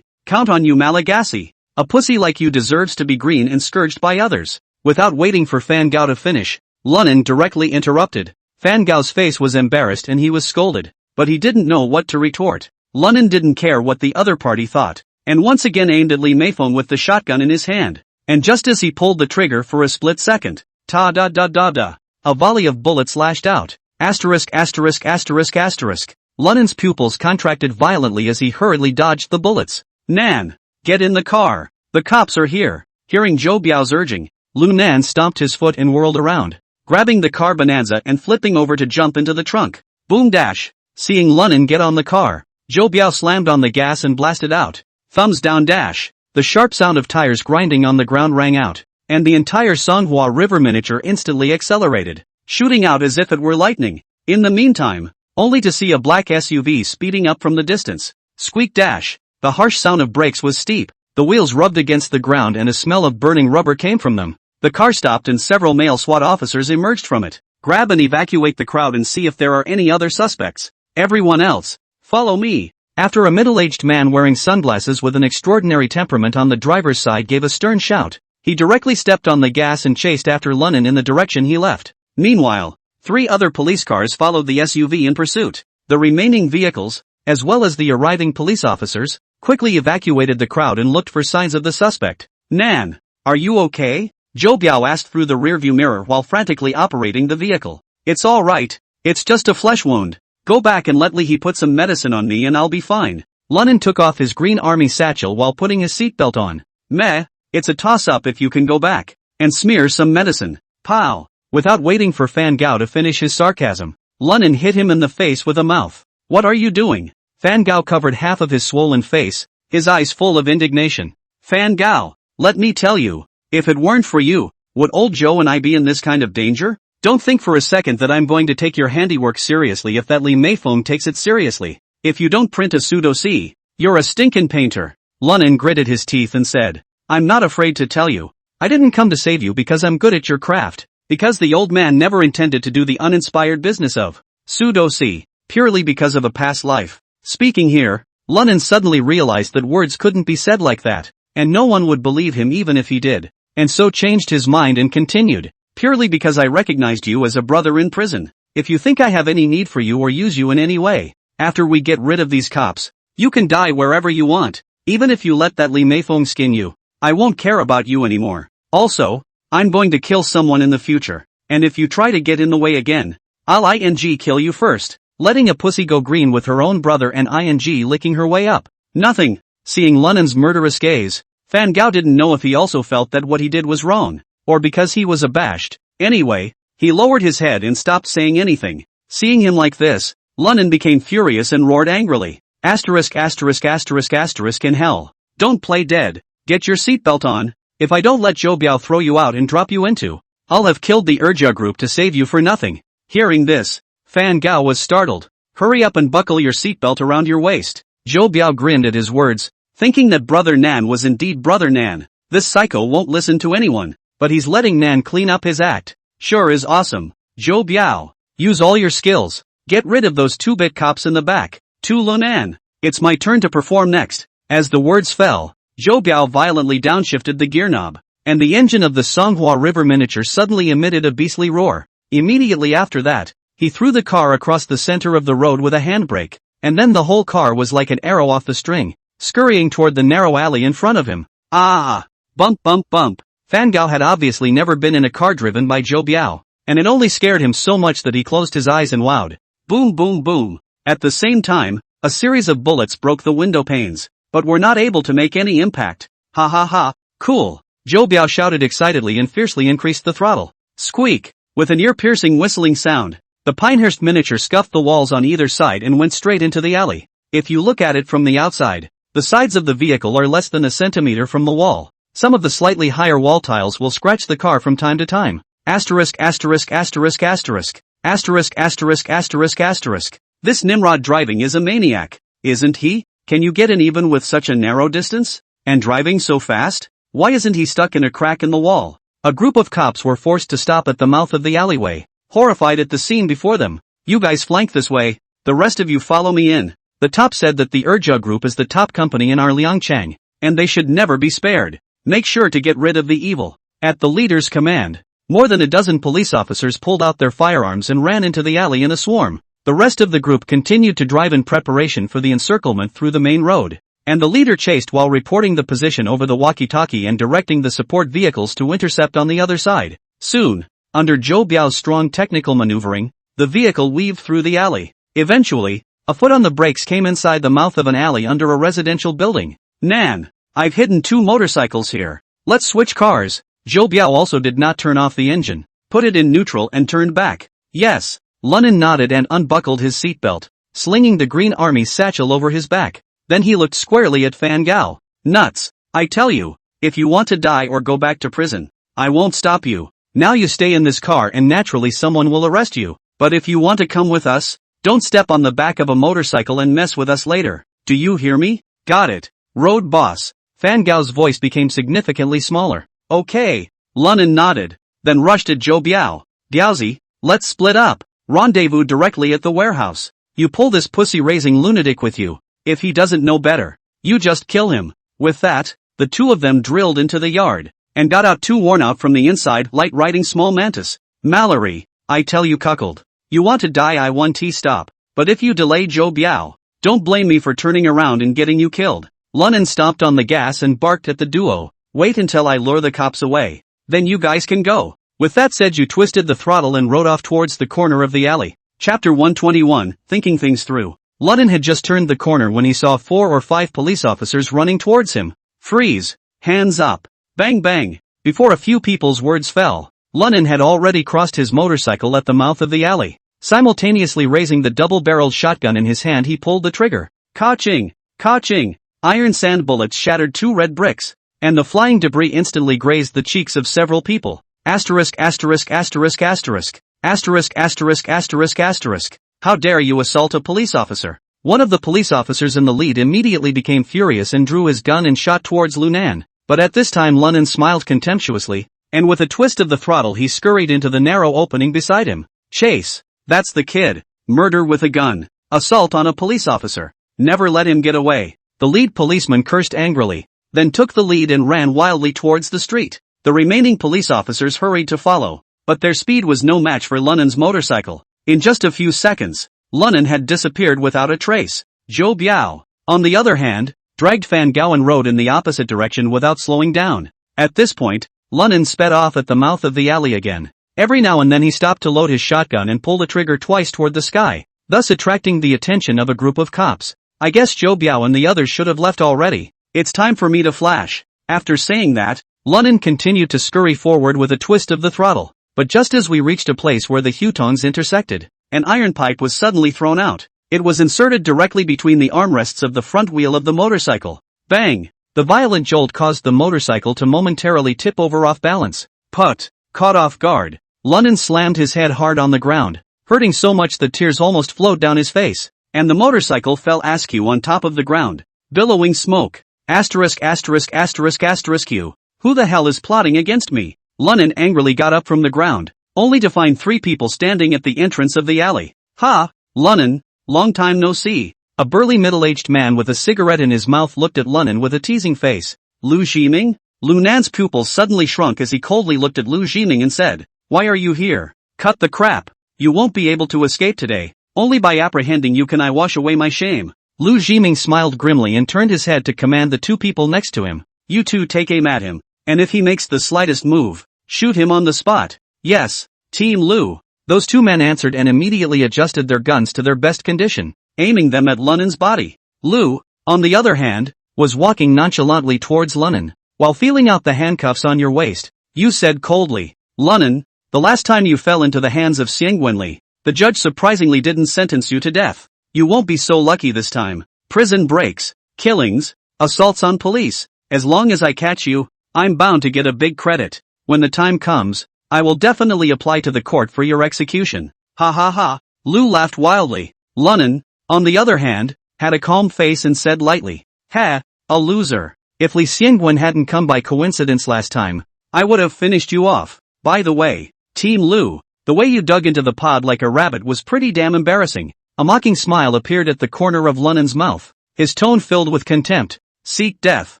S1: Count on you Malagasy. A pussy like you deserves to be green and scourged by others." Without waiting for Fan Gao to finish, Lunan directly interrupted. Fan Gao's face was embarrassed and he was scolded, but he didn't know what to retort. Lunan didn't care what the other party thought, and once again aimed at Li Meifeng with the shotgun in his hand. And just as he pulled the trigger for a split second, ta-da-da-da-da, a volley of bullets lashed out. Asterisk asterisk asterisk asterisk. Lunan's pupils contracted violently as he hurriedly dodged the bullets. "Nan! Get in the car! The cops are here!" Hearing Zhou Biao's urging, Lu Nan stomped his foot and whirled around, grabbing the car bonanza and flipping over to jump into the trunk. Boom dash! Seeing Lunan get on the car, Zhou Biao slammed on the gas and blasted out. Thumbs down dash! The sharp sound of tires grinding on the ground rang out, and the entire Manhwa River miniature instantly accelerated, shooting out as if it were lightning. In the meantime, only to see a black SUV speeding up from the distance. Squeak dash! The harsh sound of brakes was steep, the wheels rubbed against the ground and a smell of burning rubber came from them. The car stopped and several male SWAT officers emerged from it. "Grab and evacuate the crowd and see if there are any other suspects. Everyone else, follow me." After a middle-aged man wearing sunglasses with an extraordinary temperament on the driver's side gave a stern shout, he directly stepped on the gas and chased after Lunan in the direction he left. Meanwhile, 3 other police cars followed the SUV in pursuit. The remaining vehicles, as well as the arriving police officers, quickly evacuated the crowd and looked for signs of the suspect. "Nan, are you okay?" Zhou Biao asked through the rearview mirror while frantically operating the vehicle. "It's all right. It's just a flesh wound. Go back and let Li put some medicine on me and I'll be fine." Lunan took off his green army satchel while putting his seatbelt on. "Meh, it's a toss-up if you can go back and smear some medicine." Pow! Without waiting for Fan Gao to finish his sarcasm, Lunan hit him in the face with a mouth. "What are you doing?" Fan Gao covered half of his swollen face, his eyes full of indignation. "Fan Gao, let me tell you, if it weren't for you, would old Joe and I be in this kind of danger? Don't think for a second that I'm going to take your handiwork seriously if that Li Meifeng takes it seriously. If you don't print a pseudo-C, you're a stinkin' painter." Lunan gritted his teeth and said, "I'm not afraid to tell you, I didn't come to save you because I'm good at your craft. Because the old man never intended to do the uninspired business of pseudo-see, purely because of a past life. Speaking here, Lunnan suddenly realized that words couldn't be said like that, and no one would believe him even if he did, and so changed his mind and continued, purely because I recognized you as a brother in prison. If you think I have any need for you or use you in any way, after we get rid of these cops, you can die wherever you want, even if you let that Li Meifeng skin you. I won't care about you anymore. Also, I'm going to kill someone in the future, and if you try to get in the way again, I'll kill you first. Letting a pussy go green with her own brother and licking her way up. Nothing. Seeing Lunnan's murderous gaze, Fan Gao didn't know if he also felt that what he did was wrong, or because he was abashed. Anyway, he lowered his head and stopped saying anything. Seeing him like this, Lunnan became furious and roared angrily. In hell. Don't play dead. Get your seatbelt on. If I don't let Zhou Biao throw you out and drop you into, I'll have killed the Urja group to save you for nothing. Hearing this, Fan Gao was startled. Hurry up and buckle your seatbelt around your waist. Zhou Biao grinned at his words, thinking that Brother Nan was indeed Brother Nan. This psycho won't listen to anyone, but he's letting Nan clean up his act. Sure is awesome. Zhou Biao, use all your skills. Get rid of those 2-bit cops in the back. To Lunan. It's my turn to perform next. As the words fell, Zhou Biao violently downshifted the gear knob, and the engine of the Songhua River miniature suddenly emitted a beastly roar. Immediately after that, he threw the car across the center of the road with a handbrake, and then the whole car was like an arrow off the string, scurrying toward the narrow alley in front of him. Ah! Bump bump bump. Fan Gao had obviously never been in a car driven by Zhou Biao, and it only scared him so much that he closed his eyes and wowed. Boom boom boom. At the same time, a series of bullets broke the window panes, but were not able to make any impact. Ha ha ha, cool. Zhou Biao shouted excitedly and fiercely increased the throttle. Squeak! With an ear-piercing whistling sound, the Pinehurst miniature scuffed the walls on either side and went straight into the alley. If you look at it from the outside, the sides of the vehicle are less than a centimeter from the wall. Some of the slightly higher wall tiles will scratch the car from time to time. Asterisk asterisk asterisk asterisk. Asterisk asterisk asterisk asterisk. This Nimrod driving is a maniac, isn't he? Can you get in even with such a narrow distance? And driving so fast? Why isn't he stuck in a crack in the wall? A group of cops were forced to stop at the mouth of the alleyway, horrified at the scene before them. You guys flank this way, the rest of you follow me in. The top said that the Urja group is the top company in our Liangchang, and they should never be spared. Make sure to get rid of the evil. At the leader's command, more than a dozen police officers pulled out their firearms and ran into the alley in a swarm. The rest of the group continued to drive in preparation for the encirclement through the main road, and the leader chased while reporting the position over the walkie-talkie and directing the support vehicles to intercept on the other side. Soon, under Zhou Biao's strong technical maneuvering, the vehicle weaved through the alley. Eventually, a foot on the brakes came inside the mouth of an alley under a residential building. Nan, I've hidden 2 motorcycles here. Let's switch cars. Zhou Biao also did not turn off the engine, put it in neutral and turned back. Yes. Lunnan nodded and unbuckled his seatbelt, slinging the Green Army satchel over his back. Then he looked squarely at Fan Gao. Nuts. I tell you, if you want to die or go back to prison, I won't stop you. Now you stay in this car and naturally someone will arrest you. But if you want to come with us, don't step on the back of a motorcycle and mess with us later. Do you hear me? Got it. Road boss. Fan Gao's voice became significantly smaller. Okay. Lunnan nodded, then rushed at Zhou Biao. Diaozi, let's split up. Rendezvous directly at the warehouse. You pull this pussy-raising lunatic with you. If he doesn't know better, you just kill him. With that, the two of them drilled into the yard, and got out 2 worn out from the inside light-riding small mantis. Mallory, I tell you cuckold, you want to die I want to stop, but if you delay Zhou Biao, don't blame me for turning around and getting you killed. Lunnan stomped on the gas and barked at the duo. Wait until I lure the cops away, then you guys can go. With that said, you twisted the throttle and rode off towards the corner of the alley. Chapter 121, Thinking Things Through. Lunnan had just turned the corner when he saw 4 or 5 police officers running towards him. Freeze! Hands up! Bang bang! Before a few people's words fell, Lunnan had already crossed his motorcycle at the mouth of the alley. Simultaneously raising the double-barreled shotgun in his hand, he pulled the trigger. Ka-ching! Ka-ching! Iron sand bullets shattered 2 red bricks, and the flying debris instantly grazed the cheeks of several people. Asterisk asterisk asterisk asterisk. Asterisk asterisk asterisk asterisk. How dare you assault a police officer? One of the police officers in the lead immediately became furious and drew his gun and shot towards Lunan. But at this time Lunan smiled contemptuously, and with a twist of the throttle he scurried into the narrow opening beside him. Chase. That's the kid. Murder with a gun. Assault on a police officer. Never let him get away. The lead policeman cursed angrily, then took the lead and ran wildly towards the street. The remaining police officers hurried to follow, but their speed was no match for Lunan's motorcycle. In just a few seconds, Lunan had disappeared without a trace. Zhou Biao, on the other hand, dragged Fan Gao and rode in the opposite direction without slowing down. At this point, Lunan sped off at the mouth of the alley again. Every now and then he stopped to load his shotgun and pull the trigger twice toward the sky, thus attracting the attention of a group of cops. I guess Zhou Biao and the others should have left already. It's time for me to flash. After saying that, Lunan continued to scurry forward with a twist of the throttle. But just as we reached a place where the hutongs intersected, an iron pipe was suddenly thrown out. It was inserted directly between the armrests of the front wheel of the motorcycle. Bang! The violent jolt caused the motorcycle to momentarily tip over off balance. Put! Caught off guard, Lunan slammed his head hard on the ground, hurting so much that tears almost flowed down his face, and the motorcycle fell askew on top of the ground, billowing smoke. Asterisk asterisk asterisk asterisk Q. Who the hell is plotting against me? Lunan angrily got up from the ground, only to find 3 people standing at the entrance of the alley. Ha! Lunan, long time no see. A burly middle-aged man with a cigarette in his mouth looked at Lunan with a teasing face. Lu Zhiming? Lunan's pupils suddenly shrunk as he coldly looked at Lu Zhiming and said, "Why are you here? Cut the crap. You won't be able to escape today. Only by apprehending you can I wash away my shame." Lu Zhiming smiled grimly and turned his head to command the 2 people next to him. "You two take aim at him, and if he makes the slightest move, shoot him on the spot." "Yes, Team Lu." Those 2 men answered and immediately adjusted their guns to their best condition, aiming them at Lunan's body. Lu, on the other hand, was walking nonchalantly towards Lunan. "While feeling out the handcuffs on your waist, you said coldly, 'Lunan, the last time you fell into the hands of Xiangwenli, the judge surprisingly didn't sentence you to death. You won't be so lucky this time. Prison breaks, killings, assaults on police. As long as I catch you, I'm bound to get a big credit. When the time comes, I will definitely apply to the court for your execution.'" Ha ha ha. Lu laughed wildly. Lunan, on the other hand, had a calm face and said lightly, "Ha, a loser. If Li Xiangwen hadn't come by coincidence last time, I would have finished you off. By the way, Team Lu, the way you dug into the pod like a rabbit was pretty damn embarrassing." A mocking smile appeared at the corner of Lunan's mouth, his tone filled with contempt. "Seek death."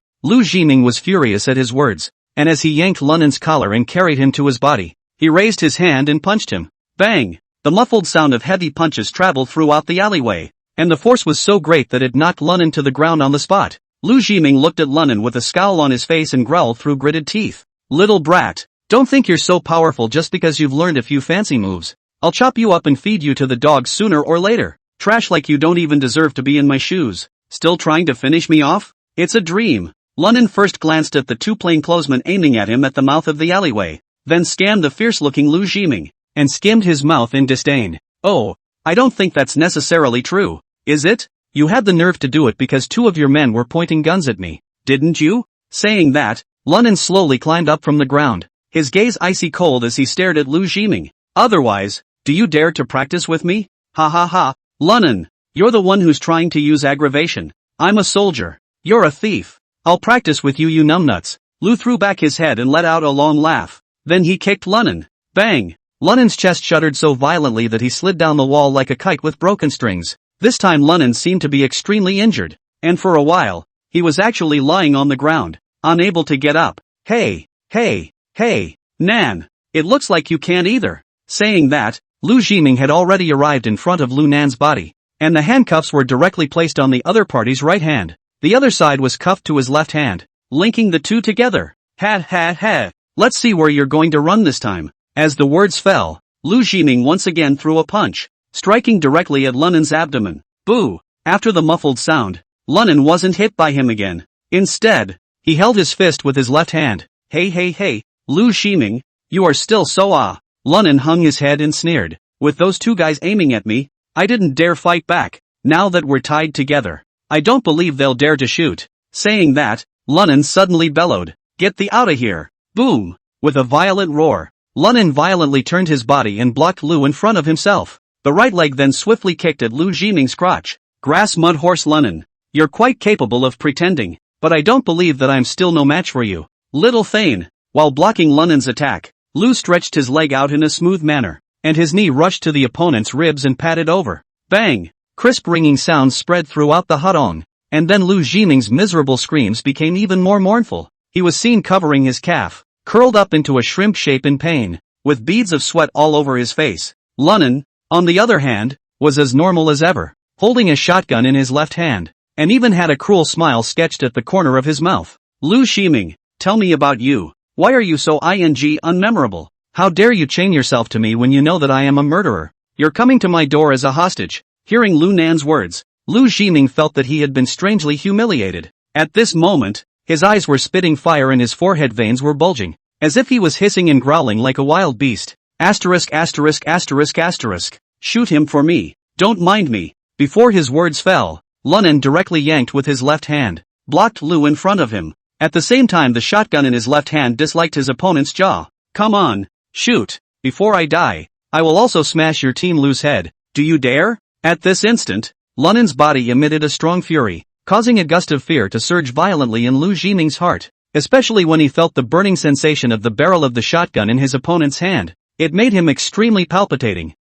S1: Lu Zhiming was furious at his words, and as he yanked Lunan's collar and carried him to his body, he raised his hand and punched him. Bang! The muffled sound of heavy punches traveled throughout the alleyway, and the force was so great that it knocked Lunan to the ground on the spot. Lu Zhiming looked at Lunan with a scowl on his face and growled through gritted teeth. "Little brat, don't think you're so powerful just because you've learned a few fancy moves. I'll chop you up and feed you to the dogs sooner or later. Trash like you don't even deserve to be in my shoes. Still trying to finish me off? It's a dream." Lunan first glanced at the 2 plainclothesmen aiming at him at the mouth of the alleyway, then scanned the fierce-looking Lu Zhiming, and skimmed his mouth in disdain. "Oh, I don't think that's necessarily true, is it? You had the nerve to do it because 2 of your men were pointing guns at me, didn't you?" Saying that, Lunan slowly climbed up from the ground, his gaze icy cold as he stared at Lu Zhiming. "Otherwise, do you dare to practice with me? Ha ha ha. Lunan, you're the one who's trying to use aggravation. I'm a soldier. You're a thief. I'll practice with you, you numbnuts." Lu threw back his head and let out a long laugh. Then he kicked Lunan. Bang! Lunan's chest shuddered so violently that he slid down the wall like a kite with broken strings. This time Lunan seemed to be extremely injured, and for a while, he was actually lying on the ground, unable to get up. Hey, Nan, it looks like you can't either." Saying that, Lu Zhiming had already arrived in front of Lunan's body, and the handcuffs were directly placed on the other party's right hand. The other side was cuffed to his left hand, linking the 2 together. Ha. Let's see where you're going to run this time." As the words fell, Lu Zhiming once again threw a punch, striking directly at Lunan's abdomen. Boo! After the muffled sound, Lunan wasn't hit by him again. Instead, he held his fist with his left hand. Hey, Lu Zhiming, you are still so Lunan hung his head and sneered. "With those 2 guys aiming at me, I didn't dare fight back. Now that we're tied together, I don't believe they'll dare to shoot." Saying that, Lunan suddenly bellowed, "Get the outta here!" Boom! With a violent roar, Lunan violently turned his body and blocked Lu in front of himself. The right leg then swiftly kicked at Lu Zhiming's crotch. "Grass mud horse Lunan, you're quite capable of pretending, but I don't believe that I'm still no match for you. Little Thane. While blocking Lunan's attack, Lu stretched his leg out in a smooth manner, and his knee rushed to the opponent's ribs and patted over. Bang! Crisp ringing sounds spread throughout the hutong, and then Lu Jiming's miserable screams became even more mournful. He was seen covering his calf, curled up into a shrimp shape in pain, with beads of sweat all over his face. Lunan, on the other hand, was as normal as ever, holding a shotgun in his left hand, and even had a cruel smile sketched at the corner of his mouth. Lu Jiming, tell me about you. Why are you so unmemorable? How dare you chain yourself to me when you know that I am a murderer? You're coming to my door as a hostage. Hearing Lu Nan's words, Lu Jiming felt that he had been strangely humiliated. At this moment, his eyes were spitting fire and his forehead veins were bulging, as if he was hissing and growling like a wild beast. Asterisk. Shoot him for me. Don't mind me. Before his words fell, Lunan directly yanked with his left hand, blocked Lu in front of him. At the same time the shotgun in his left hand disliked his opponent's jaw. Come on, shoot. Before I die, I will also smash your Team Lu's head. Do you dare? At this instant, Lunan's body emitted a strong fury, causing a gust of fear to surge violently in Lu Jiming's heart, especially when he felt the burning sensation of the barrel of the shotgun in his opponent's hand. It made him extremely palpitating.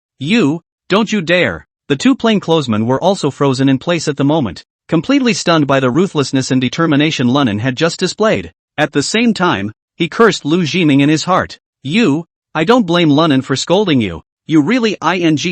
S1: Don't you dare. The two plainclothesmen were also frozen in place at the moment, completely stunned by the ruthlessness and determination Lunan had just displayed. At the same time, he cursed Lu Jiming in his heart. I don't blame Lunan for scolding you. You really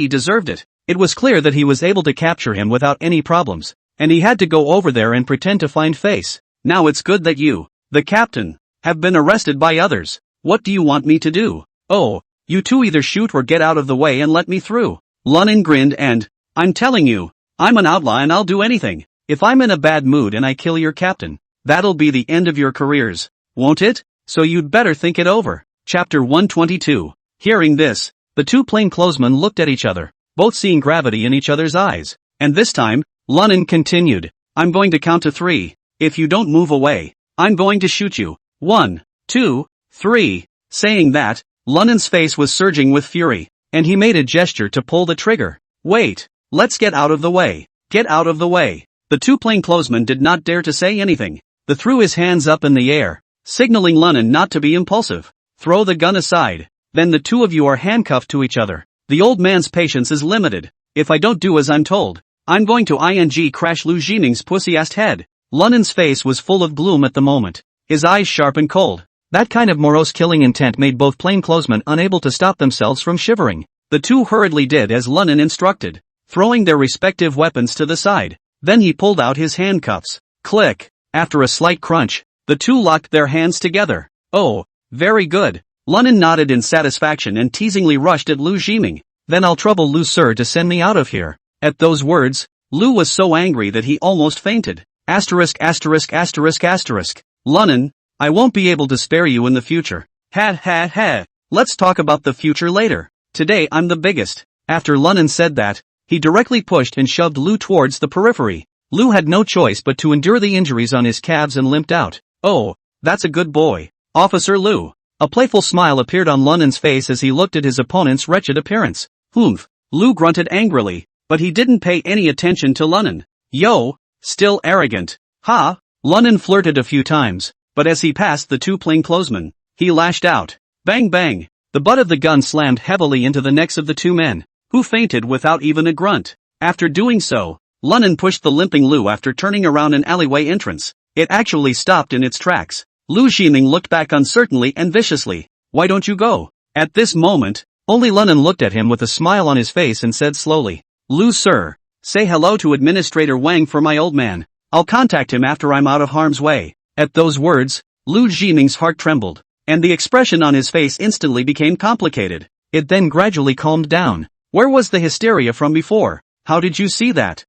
S1: deserved it. It was clear that he was able to capture him without any problems, and he had to go over there and pretend to find face. Now it's good that you, the captain, have been arrested by others. What do you want me to do? Oh, you two either shoot or get out of the way and let me through. Lunan grinned and, I'm telling you, I'm an outlaw and I'll do anything. If I'm in a bad mood and I kill your captain, that'll be the end of your careers, won't it? So you'd better think it over. Chapter 122. Hearing this, the two plainclothesmen looked at each other, both seeing gravity in each other's eyes. And this time, Lunan continued, I'm going to count to 3. If you don't move away, I'm going to shoot you. 1, 2, 3. Saying that, Lunan's face was surging with fury, and he made a gesture to pull the trigger. Wait, let's get out of the way. Get out of the way. The two plainclothesmen did not dare to say anything. They threw his hands up in the air, signaling Lunan not to be impulsive. Throw the gun aside. Then the two of you are handcuffed to each other. The old man's patience is limited. If I don't do as I'm told, I'm going to crash Lu Jiming's pussy-assed head. Lunan's face was full of gloom at the moment, his eyes sharp and cold. That kind of morose killing intent made both plainclothesmen unable to stop themselves from shivering. The two hurriedly did as Lunan instructed, throwing their respective weapons to the side. Then he pulled out his handcuffs. Click. After a slight crunch, the two locked their hands together. Oh, very good. Lunan nodded in satisfaction and teasingly rushed at Lu Jiming. Then I'll trouble Lu sir to send me out of here. At those words, Lu was so angry that he almost fainted. Lunan, I won't be able to spare you in the future. Let's talk about the future later. Today I'm the biggest. After Lunan said that, he directly pushed and shoved Lu towards the periphery. Lu had no choice but to endure the injuries on his calves and limped out. Oh, that's a good boy, Officer Lu. A playful smile appeared on Lunan's face as he looked at his opponent's wretched appearance. Humph. Lu grunted angrily, but he didn't pay any attention to Lunan. Yo, still arrogant. Ha! Lunan flirted a few times, but as he passed the two plainclothesmen, he lashed out. Bang bang! The butt of the gun slammed heavily into the necks of the two men, who fainted without even a grunt. After doing so, Lunan pushed the limping Lu after turning around an alleyway entrance. It actually stopped in its tracks. Lu Jiming looked back uncertainly and viciously. Why don't you go? At this moment, only Lunan looked at him with a smile on his face and said slowly, Lu sir, say hello to Administrator Wang for my old man. I'll contact him after I'm out of harm's way. At those words, Lu Jiming's heart trembled, and the expression on his face instantly became complicated. It then gradually calmed down. Where was the hysteria from before? How did you see that?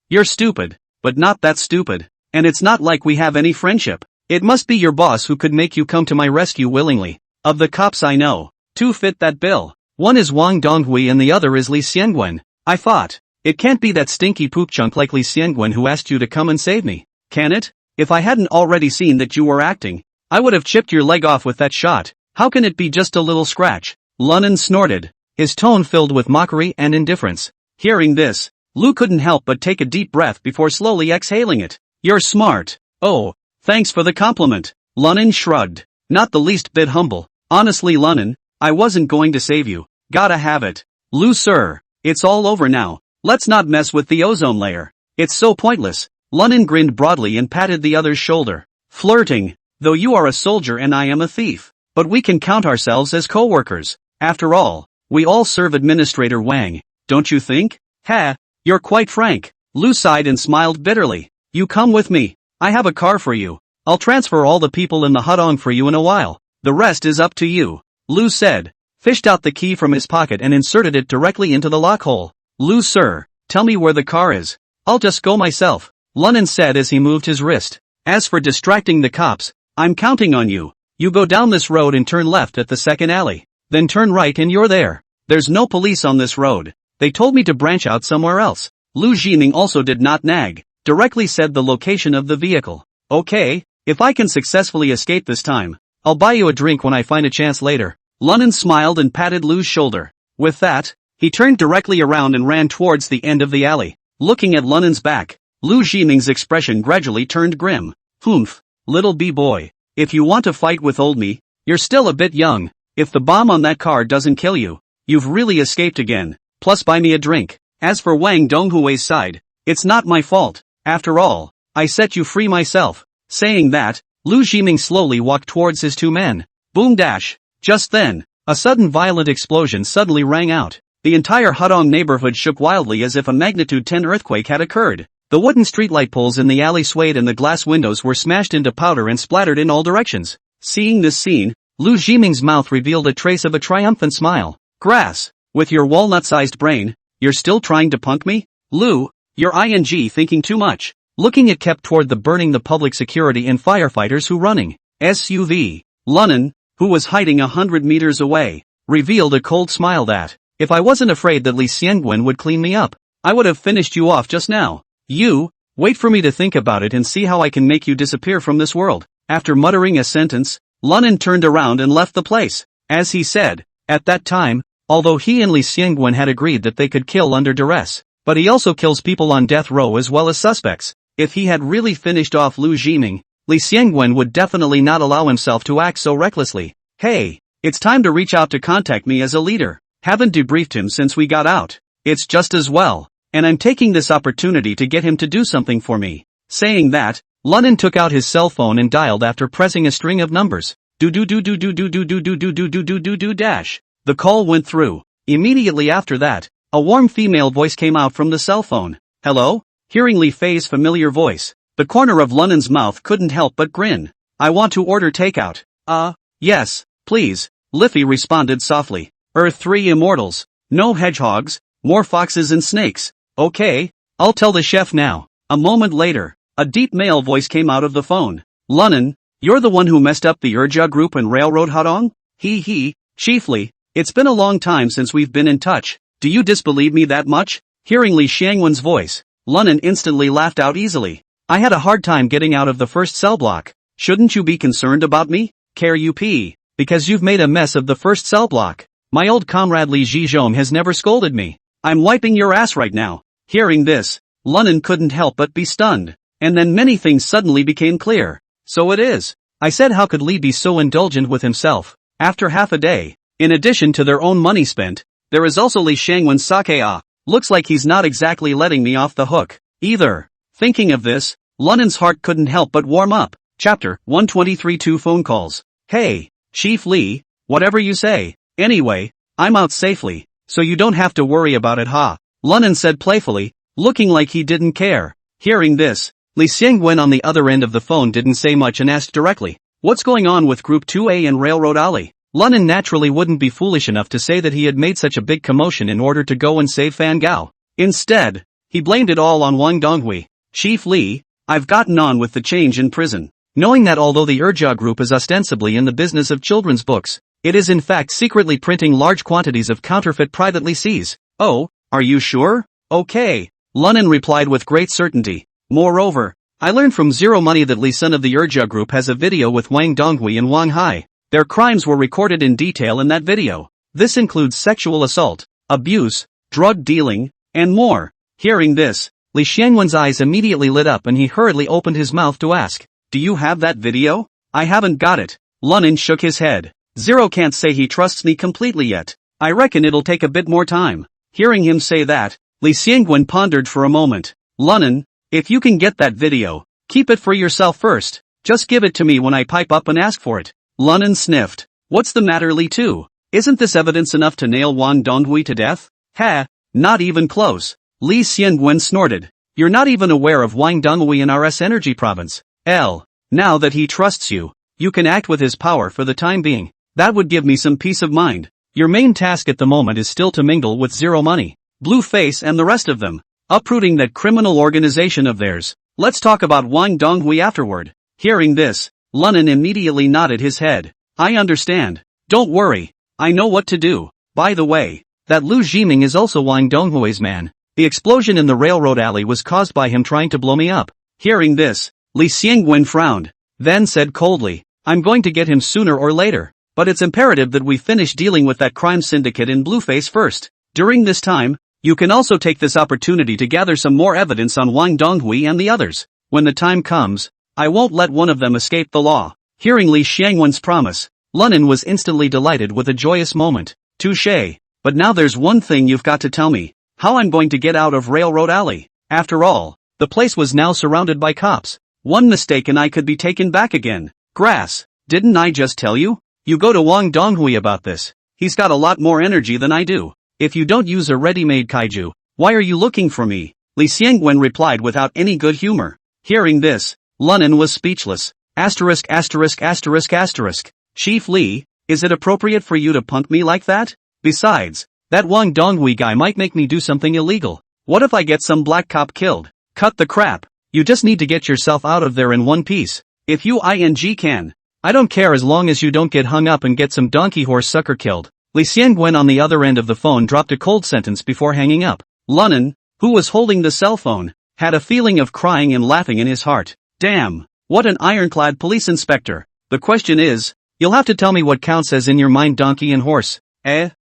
S1: You're stupid, but not that stupid. And it's not like we have any friendship. It must be your boss who could make you come to my rescue willingly. Of the cops I know, 2 fit that bill. One is Wang Donghui and the other is Li Xiangwen. I thought, it can't be that stinky poop chunk like Li Xiangwen who asked you to come and save me, can it? If I hadn't already seen that you were acting, I would have chipped your leg off with that shot. How can it be just a little scratch? Lunan snorted, his tone filled with mockery and indifference. Hearing this, Lu couldn't help but take a deep breath before slowly exhaling it. You're smart. Oh, Thanks for the compliment. Lunan shrugged. Not the least bit humble. Honestly Lunan, I wasn't going to save you. Gotta have it. Lu sir, it's all over now. Let's not mess with the ozone layer. It's so pointless. Lunan grinned broadly and patted the other's shoulder. Flirting. Though you are a soldier and I am a thief. But we can count ourselves as co-workers. After all, we all serve Administrator Wang, don't you think? Ha, you're quite frank. Lu sighed and smiled bitterly. You come with me. I have a car for you. I'll transfer all the people in the hudong for you in a while. The rest is up to you. Lu said, fished out the key from his pocket and inserted it directly into the lock hole. Lu sir, tell me where the car is. I'll just go myself. Lunan said as he moved his wrist. As for distracting the cops, I'm counting on you. You go down this road and turn left at the second alley. Then turn right and you're there. There's no police on this road. They told me to branch out somewhere else. Lu Jiming also did not nag. Directly said the location of the vehicle. Okay, if I can successfully escape this time, I'll buy you a drink when I find a chance later. Lunan smiled and patted Lu's shoulder. With that, he turned directly around and ran towards the end of the alley. Looking at Lunan's back, Lu Jiming's expression gradually turned grim. Humph, little b-boy. If you want to fight with old me, you're still a bit young. If the bomb on that car doesn't kill you, you've really escaped again. Plus buy me a drink. As for Wang Donghui's side, it's not my fault. After all, I set you free myself. Saying that, Lu Jiming slowly walked towards his two men. Boom dash. Just then, a sudden violent explosion suddenly rang out. The entire Hudong neighborhood shook wildly as if a magnitude 10 earthquake had occurred. The wooden streetlight poles in the alley swayed and the glass windows were smashed into powder and splattered in all directions. Seeing this scene, Lu Jiming's mouth revealed a trace of a triumphant smile. Grass, with your walnut-sized brain, you're still trying to punk me? Lu, you're thinking too much. Looking at kept toward the burning the public security and firefighters who running. SUV. Lunan, who was hiding 100 meters away, revealed a cold smile that, if I wasn't afraid that Li Xiangwen would clean me up, I would have finished you off just now. You, wait for me to think about it and see how I can make you disappear from this world. After muttering a sentence, Lunan turned around and left the place. As he said, at that time, although he and Li Xiangwen had agreed that they could kill under duress, but he also kills people on death row as well as suspects. If he had really finished off Lu Jiming, Li Xiangwen would definitely not allow himself to act so recklessly. Hey, it's time to reach out to contact me as a leader. Haven't debriefed him since we got out. It's just as well. And I'm taking this opportunity to get him to do something for me. Saying that, Lunan took out his cell phone and dialed after pressing a string of numbers. Dash. The call went through. Immediately after that, a warm female voice came out from the cell phone. Hello? Hearing Li Fei's familiar voice, the corner of Lunan's mouth couldn't help but grin. I want to order takeout. Yes, please, Li Fei responded softly. Earth 3 immortals. No hedgehogs, more foxes and snakes. Okay, I'll tell the chef now. A moment later, a deep male voice came out of the phone. Lunan, you're the one who messed up the Urja group and Railroad Hudong? Chiefly, it's been a long time since we've been in touch. Do you disbelieve me that much? Hearing Li Xiangwen's voice, Lunan instantly laughed out easily. I had a hard time getting out of the first cell block. Shouldn't you be concerned about me? Care UP, because you've made a mess of the first cell block. My old comrade Li Zhizhong has never scolded me. I'm wiping your ass right now. Hearing this, Lunan couldn't help but be stunned. And then many things suddenly became clear. So it is. I said how could Li be so indulgent with himself, after half a day? In addition to their own money spent, there is also Li Xiangwen's sake. Looks like he's not exactly letting me off the hook, either. Thinking of this, Lunan's heart couldn't help but warm up. Chapter 123 2 phone calls. Hey, Chief Li, whatever you say. Anyway, I'm out safely, so you don't have to worry about it Lunan said playfully, looking like he didn't care. Hearing this, Li Xiangwen on the other end of the phone didn't say much and asked directly, what's going on with Group 2A and Railroad Alley? Lunan naturally wouldn't be foolish enough to say that he had made such a big commotion in order to go and save Fan Gao. Instead, he blamed it all on Wang Donghui. Chief Li, I've gotten on with the change in prison. Knowing that although the Urja group is ostensibly in the business of children's books, it is in fact secretly printing large quantities of counterfeit privately seized. Oh, are you sure? Okay, Lunan replied with great certainty. Moreover, I learned from Zero Money that Li Sun of the Urja group has a video with Wang Donghui and Wang Hai. Their crimes were recorded in detail in that video. This includes sexual assault, abuse, drug dealing, and more. Hearing this, Li Xiangwen's eyes immediately lit up and he hurriedly opened his mouth to ask, Do you have that video? I haven't got it. Lunan shook his head. Zero can't say he trusts me completely yet. I reckon it'll take a bit more time. Hearing him say that, Lee Seung-gun pondered for a moment. Lunan, if you can get that video, keep it for yourself first. Just give it to me when I pipe up and ask for it. Lunan sniffed. What's the matter, Lee too? Isn't this evidence enough to nail Wang Donghui to death? Ha, not even close. Lee Seung-gun snorted. You're not even aware of Wang Donghui in RS Energy Province. Now that he trusts you, you can act with his power for the time being. That would give me some peace of mind. Your main task at the moment is still to mingle with Zero Money, Blueface and the rest of them, uprooting that criminal organization of theirs. Let's talk about Wang Donghui afterward. Hearing this, Lunan immediately nodded his head. I understand. Don't worry. I know what to do. By the way, that Lu Jiming is also Wang Donghui's man. The explosion in the railroad alley was caused by him trying to blow me up. Hearing this, Lee Seung-gun frowned, then said coldly, I'm going to get him sooner or later, but it's imperative that we finish dealing with that crime syndicate in Blueface first. During this time, you can also take this opportunity to gather some more evidence on Wang Donghui and the others. When the time comes, I won't let one of them escape the law. Hearing Lee Seung-gun's promise, Lunan was instantly delighted with a joyous moment. Touché. But now there's one thing you've got to tell me. How I'm going to get out of Railroad Alley. After all, the place was now surrounded by cops. One mistake and I could be taken back again. Grass. Didn't I just tell you? You go to Wang Donghui about this. He's got a lot more energy than I do. If you don't use a ready-made kaiju, why are you looking for me? Lee Seung-gun replied without any good humor. Hearing this, Lunan was speechless. Chief Lee, is it appropriate for you to punk me like that? Besides, that Wang Donghui guy might make me do something illegal. What if I get some black cop killed? Cut the crap. You just need to get yourself out of there in one piece. If you can. I don't care as long as you don't get hung up and get some donkey horse sucker killed. Lee Seung-gun on the other end of the phone dropped a cold sentence before hanging up. Lunan, who was holding the cell phone, had a feeling of crying and laughing in his heart. Damn, what an ironclad police inspector. The question is, you'll have to tell me what counts as in your mind donkey and horse.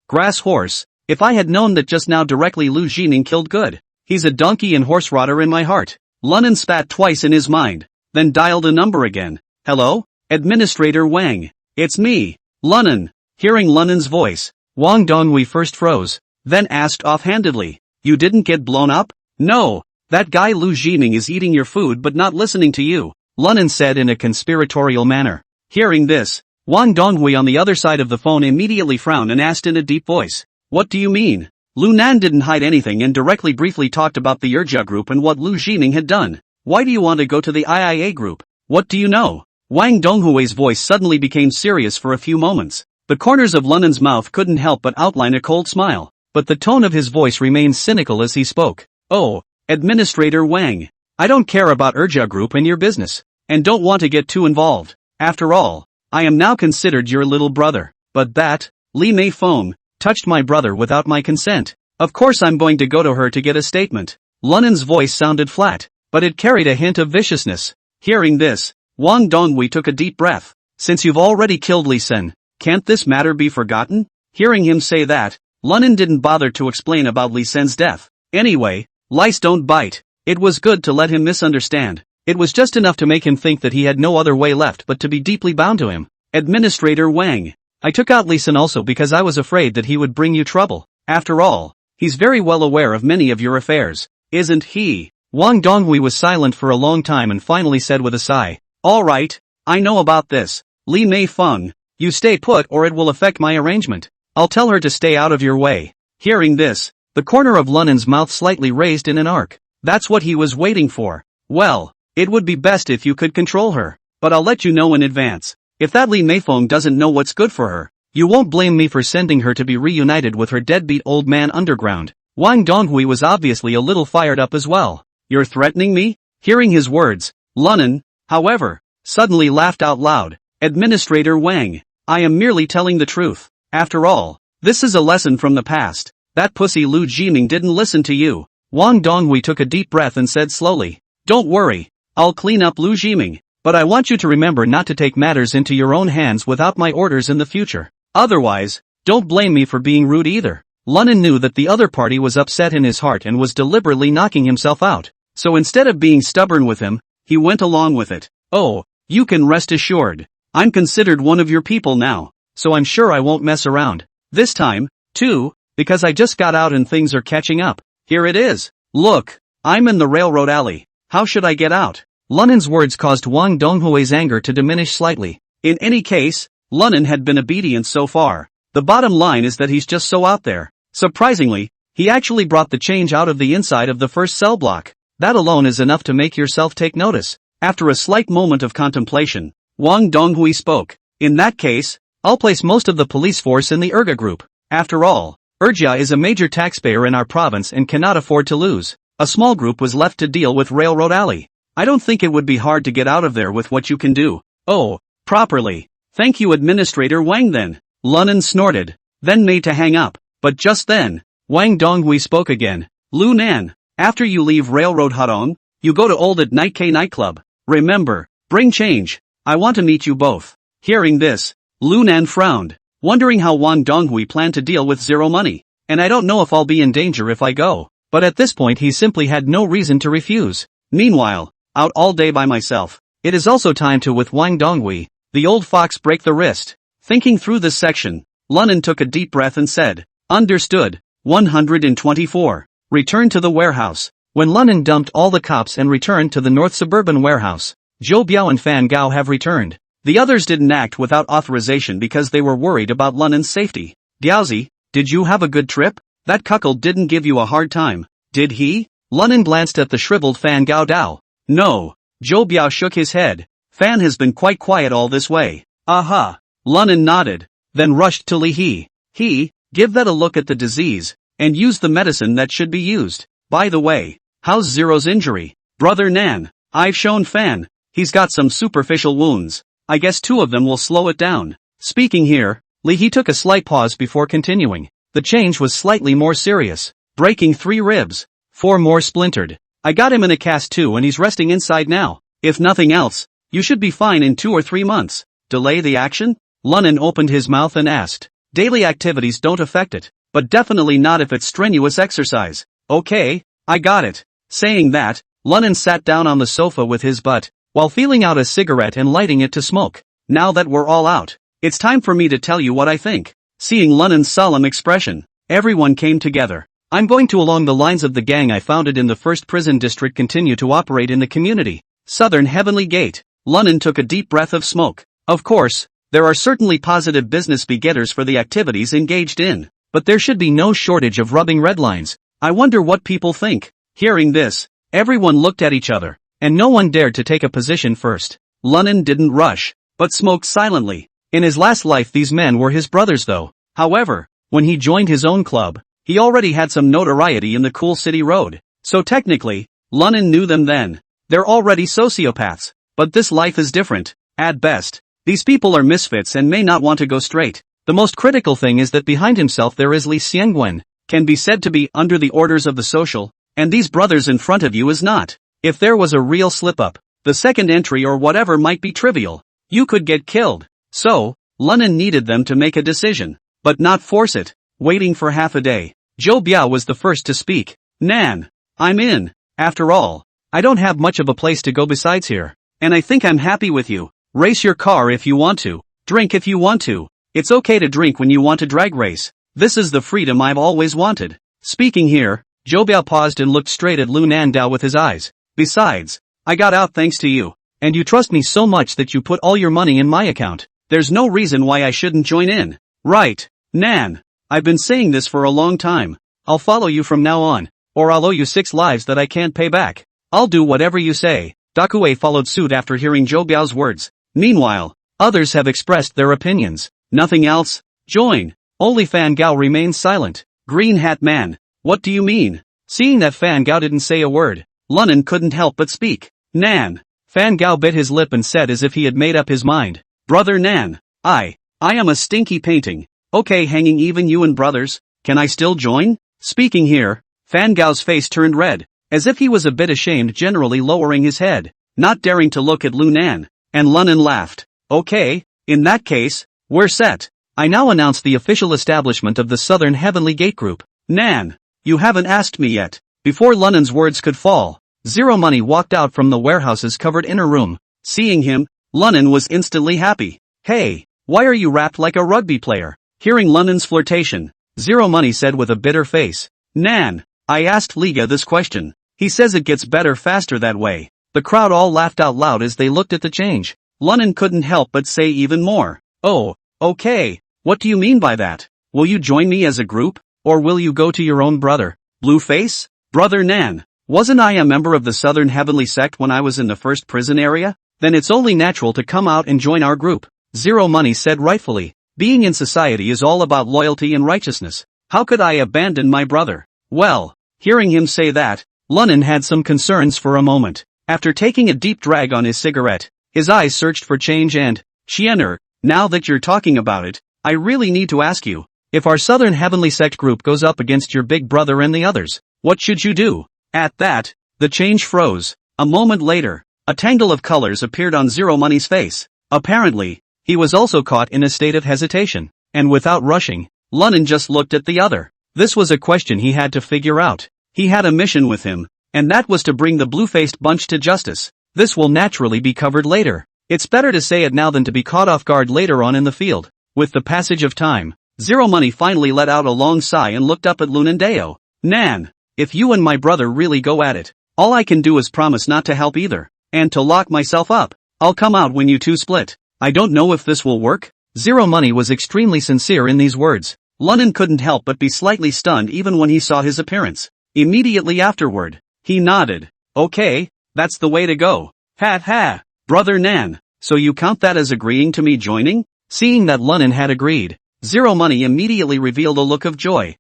S1: Grass horse. If I had known that just now directly Lu Jiming killed good. He's a donkey and horse rotter in my heart. Lunan spat twice in his mind, then dialed a number again. Hello? Administrator Wang. It's me, Lunan. Hearing Lunan's voice, Wang Donghui first froze, then asked offhandedly, you didn't get blown up? No, that guy Lu Jiming is eating your food but not listening to you, Lunan said in a conspiratorial manner. Hearing this, Wang Donghui on the other side of the phone immediately frowned and asked in a deep voice, what do you mean? Lunan didn't hide anything and directly briefly talked about the Urja group and what Lu Jiming had done. Why do you want to go to the IIA group? What do you know? Wang Donghui's voice suddenly became serious for a few moments. The corners of Lunan's mouth couldn't help but outline a cold smile, but the tone of his voice remained cynical as he spoke. Oh, Administrator Wang. I don't care about Urja group and your business, and don't want to get too involved. After all, I am now considered your little brother. But that, Li Mei Feng, touched my brother without my consent. Of course I'm going to go to her to get a statement. Lunan's voice sounded flat, but it carried a hint of viciousness. Hearing this, Wang Donghui took a deep breath. Since you've already killed Li Sen, can't this matter be forgotten? Hearing him say that, Lunan didn't bother to explain about Li Sen's death. Anyway, lice don't bite. It was good to let him misunderstand. It was just enough to make him think that he had no other way left but to be deeply bound to him. Administrator Wang. I took out Li Sen also because I was afraid that he would bring you trouble. After all, he's very well aware of many of your affairs, isn't he? Wang Donghui was silent for a long time and finally said with a sigh, all right, I know about this. Li Mei Feng, you stay put or it will affect my arrangement. I'll tell her to stay out of your way. Hearing this, the corner of Lunan's mouth slightly raised in an arc. That's what he was waiting for. Well, it would be best if you could control her, but I'll let you know in advance. If that Li Meifeng doesn't know what's good for her, you won't blame me for sending her to be reunited with her deadbeat old man underground. Wang Donghui was obviously a little fired up as well. You're threatening me? Hearing his words, Lunan, however, suddenly laughed out loud. Administrator Wang, I am merely telling the truth. After all, this is a lesson from the past. That pussy Lu Jiming didn't listen to you. Wang Donghui took a deep breath and said slowly, don't worry, I'll clean up Lu Jiming, but I want you to remember not to take matters into your own hands without my orders in the future. Otherwise, don't blame me for being rude either. Lunan knew that the other party was upset in his heart and was deliberately knocking himself out. So instead of being stubborn with him, he went along with it. Oh, You can rest assured. I'm considered one of your people now, so I'm sure I won't mess around. This time, too, because I just got out and things are catching up. Here it is. Look, I'm in the railroad alley. How should I get out? Lunen's words caused Wang Donghui's anger to diminish slightly. In any case, Lunen had been obedient so far. The bottom line is that he's just so out there. Surprisingly, he actually brought the change out of the inside of the first cell block. That alone is enough to make yourself take notice. After a slight moment of contemplation, Wang Donghui spoke. In that case, I'll place most of the police force in the Urga group. After all, Urja is a major taxpayer in our province and cannot afford to lose. A small group was left to deal with Railroad Alley. I don't think it would be hard to get out of there with what you can do. Oh, properly. Thank you, Administrator Wang then. Lunen snorted, then made to hang up. But just then, Wang Donghui spoke again. Lu Nan, after you leave Railroad Hudong, you go to Old at Night K nightclub. Remember, bring change. I want to meet you both. Hearing this, Lu Nan frowned, wondering how Wang Donghui planned to deal with zero money. And I don't know if I'll be in danger if I go. But at this point he simply had no reason to refuse. Meanwhile, out all day by myself. It is also time to with Wang Donghui, the old fox break the wrist. Thinking through this section, Lunen took a deep breath and said, understood. 124. Return to the warehouse. When Lunen dumped all the cops and returned to the North Suburban warehouse, Zhou Biao and Fan Gao have returned. The others didn't act without authorization because they were worried about Lunen's safety. Diaozi, did you have a good trip? That cuckold didn't give you a hard time, did he? Lunen glanced at the shriveled Fan Gao Dao. No. Zhou Biao shook his head. Fan has been quite quiet all this way. Aha. Lunen nodded, then rushed to Li He, give that a look at the disease, and use the medicine that should be used. By the way, how's Zero's injury? Brother Nan, I've shown Fan. He's got some superficial wounds. I guess 2 of them will slow it down. Speaking here, Li He took a slight pause before continuing. The change was slightly more serious. Breaking 3 ribs. 4 more splintered. I got him in a cast too and he's resting inside now. If nothing else, you should be fine in 2 or 3 months. Delay the action? Lunen opened his mouth and asked. Daily activities don't affect it, but definitely not if it's strenuous exercise. Okay, I got it. Saying that, Lunen sat down on the sofa with his butt, while feeling out a cigarette and lighting it to smoke. Now that we're all out, it's time for me to tell you what I think. Seeing Lunen's solemn expression, everyone came together. I'm going to along the lines of the gang I founded in the first prison district continue to operate in the community. Southern Heavenly Gate. Lunen took a deep breath of smoke. Of course, there are certainly positive business begetters for the activities engaged in, but there should be no shortage of rubbing red lines. I wonder what people think. Hearing this, everyone looked at each other, and no one dared to take a position first. Lunen didn't rush, but smoked silently. In his last life these men were his brothers though. However, when he joined his own club, he already had some notoriety in the Cool City Road. So technically, Lunen knew them then. They're already sociopaths, but this life is different. At best, these people are misfits and may not want to go straight. The most critical thing is that behind himself there is Li Xiangwen, can be said to be under the orders of the social, and these brothers in front of you is not. If there was a real slip-up, the second entry or whatever might be trivial. You could get killed. So, Lunen needed them to make a decision, but not force it. Waiting for half a day, Zhou Biao was the first to speak. Nan, I'm in. After all, I don't have much of a place to go besides here, and I think I'm happy with you. Race your car if you want to, drink if you want to. It's okay to drink when you want to drag race. This is the freedom I've always wanted. Speaking here, Zhou Biao paused and looked straight at Lu Nandao with his eyes. Besides, I got out thanks to you, and you trust me so much that you put all your money in my account. There's no reason why I shouldn't join in. Right, Nan. I've been saying this for a long time. I'll follow you from now on, or I'll owe you 6 lives that I can't pay back. I'll do whatever you say. Dakue followed suit after hearing Zhou Biao's words. Meanwhile, others have expressed their opinions. Nothing else? Join. Only Fan Gao remains silent. Green Hat Man. What do you mean? Seeing that Fan Gao didn't say a word, Lunen couldn't help but speak. Nan. Fan Gao bit his lip and said as if he had made up his mind. Brother Nan. I am a stinky painting. Okay, hanging even you and brothers, can I still join? Speaking here, Fan Gao's face turned red, as if he was a bit ashamed, generally lowering his head, not daring to look at Lu Nan, and Lunen laughed. Okay, in that case, we're set. I now announce the official establishment of the Southern Heavenly Gate Group. Nan, you haven't asked me yet. Before Lunen's words could fall, Zero Money walked out from the warehouse's covered inner room. Seeing him, Lunnan was instantly happy. Hey, why are you wrapped like a rugby player? Hearing Lunnan's flirtation, Zero Money said with a bitter face. Nan, I asked Liga this question. He says it gets better faster that way. The crowd all laughed out loud as they looked at the change. Lunnan couldn't help but say even more. Oh, okay, what do you mean by that? Will you join me as a group, or will you go to your own brother? Blueface? Brother Nan, wasn't I a member of the Southern Heavenly Sect when I was in the first prison area? Then it's only natural to come out and join our group. Zero Money said rightfully. Being in society is all about loyalty and righteousness. How could I abandon my brother? Well, hearing him say that, Lunnan had some concerns for a moment. After taking a deep drag on his cigarette, his eyes searched for change and, Shienner, now that you're talking about it, I really need to ask you, if our Southern Heavenly Sect group goes up against your big brother and the others, what should you do? At that, the change froze. A moment later, a tangle of colors appeared on Zero Money's face. Apparently, he was also caught in a state of hesitation, and without rushing, Lunnan just looked at the other. This was a question he had to figure out. He had a mission with him, and that was to bring the blue-faced bunch to justice. This will naturally be covered later. It's better to say it now than to be caught off guard later on in the field. With the passage of time, Zero Money finally let out a long sigh and looked up at Lunandeo. Nan, if you and my brother really go at it, all I can do is promise not to help either, and to lock myself up. I'll come out when you two split. I don't know if this will work. Zero Money was extremely sincere in these words. Lunnan couldn't help but be slightly stunned even when he saw his appearance. Immediately afterward, he nodded. Okay, that's the way to go. Ha ha, brother Nan, so you count that as agreeing to me joining? Seeing that Lunnan had agreed, Zero Money immediately revealed a look of joy.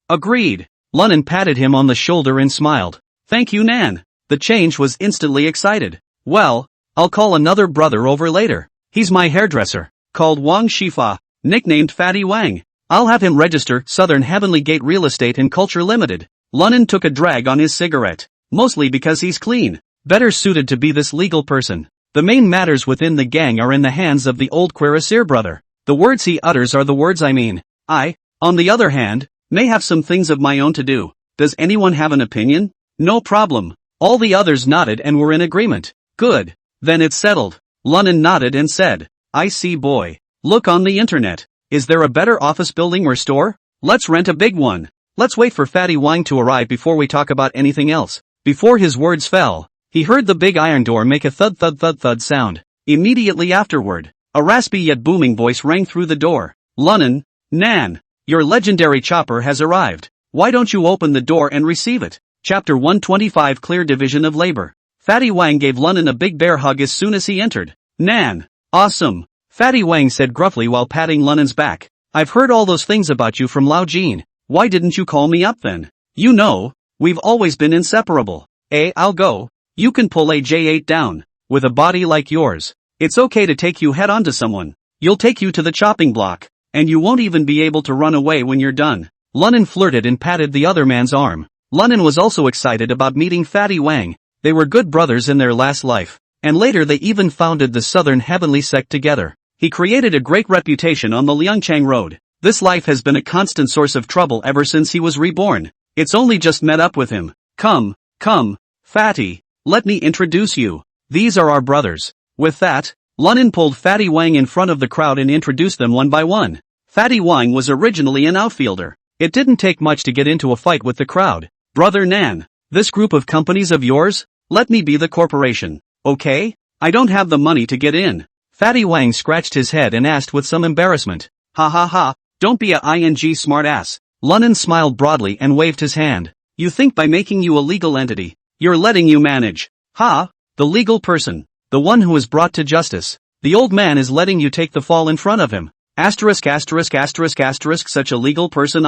S1: Agreed. Lunnan patted him on the shoulder and smiled. Thank you Nan. The change was instantly excited. Well, I'll call another brother over later. He's my hairdresser, called Wang Shifa, nicknamed Fatty Wang. I'll have him register Southern Heavenly Gate Real Estate and Culture Limited. Lunnan took a drag on his cigarette, mostly because he's clean, better suited to be this legal person. The main matters within the gang are in the hands of the old cuirassier brother. The words he utters are the words I mean. I, on the other hand, may have some things of my own to do. Does anyone have an opinion? No problem. All the others nodded and were in agreement. Good. Then it's settled. Lunnan nodded and said, I see boy. Look on the internet. Is there a better office building or store? Let's rent a big one. Let's wait for Fatty Wang to arrive before we talk about anything else. Before his words fell, he heard the big iron door make a thud thud thud thud sound. Immediately afterward, a raspy yet booming voice rang through the door. Lunnan, Nan, your legendary chopper has arrived. Why don't you open the door and receive it? Chapter 125 Clear Division of Labor. Fatty Wang gave Lunnan a big bear hug as soon as he entered. Nan, awesome. Fatty Wang said gruffly while patting Lunnan's back. I've heard all those things about you from Lao Jin. Why didn't you call me up then? You know, we've always been inseparable. I'll go. You can pull a J8 down. With a body like yours, it's okay to take you head on to someone. You'll take you to the chopping block, and you won't even be able to run away when you're done. Lunnan flirted and patted the other man's arm. Lunnan was also excited about meeting Fatty Wang. They were good brothers in their last life, and later they even founded the Southern Heavenly Sect together. He created a great reputation on the Liangchang Road. This life has been a constant source of trouble ever since he was reborn. It's only just met up with him. Come, Fatty, let me introduce you. These are our brothers. With that, Lunnan pulled Fatty Wang in front of the crowd and introduced them one by one. Fatty Wang was originally an outfielder. It didn't take much to get into a fight with the crowd. Brother Nan, this group of companies of yours? Let me be the corporation, okay? I don't have the money to get in. Fatty Wang scratched his head and asked with some embarrassment. Ha ha ha, don't be a ing smartass. Lunnan smiled broadly and waved his hand. You think by making you a legal entity, you're letting you manage. Ha, the legal person, the one who is brought to justice. The old man is letting you take the fall in front of him. Asterisk asterisk asterisk asterisk such a legal person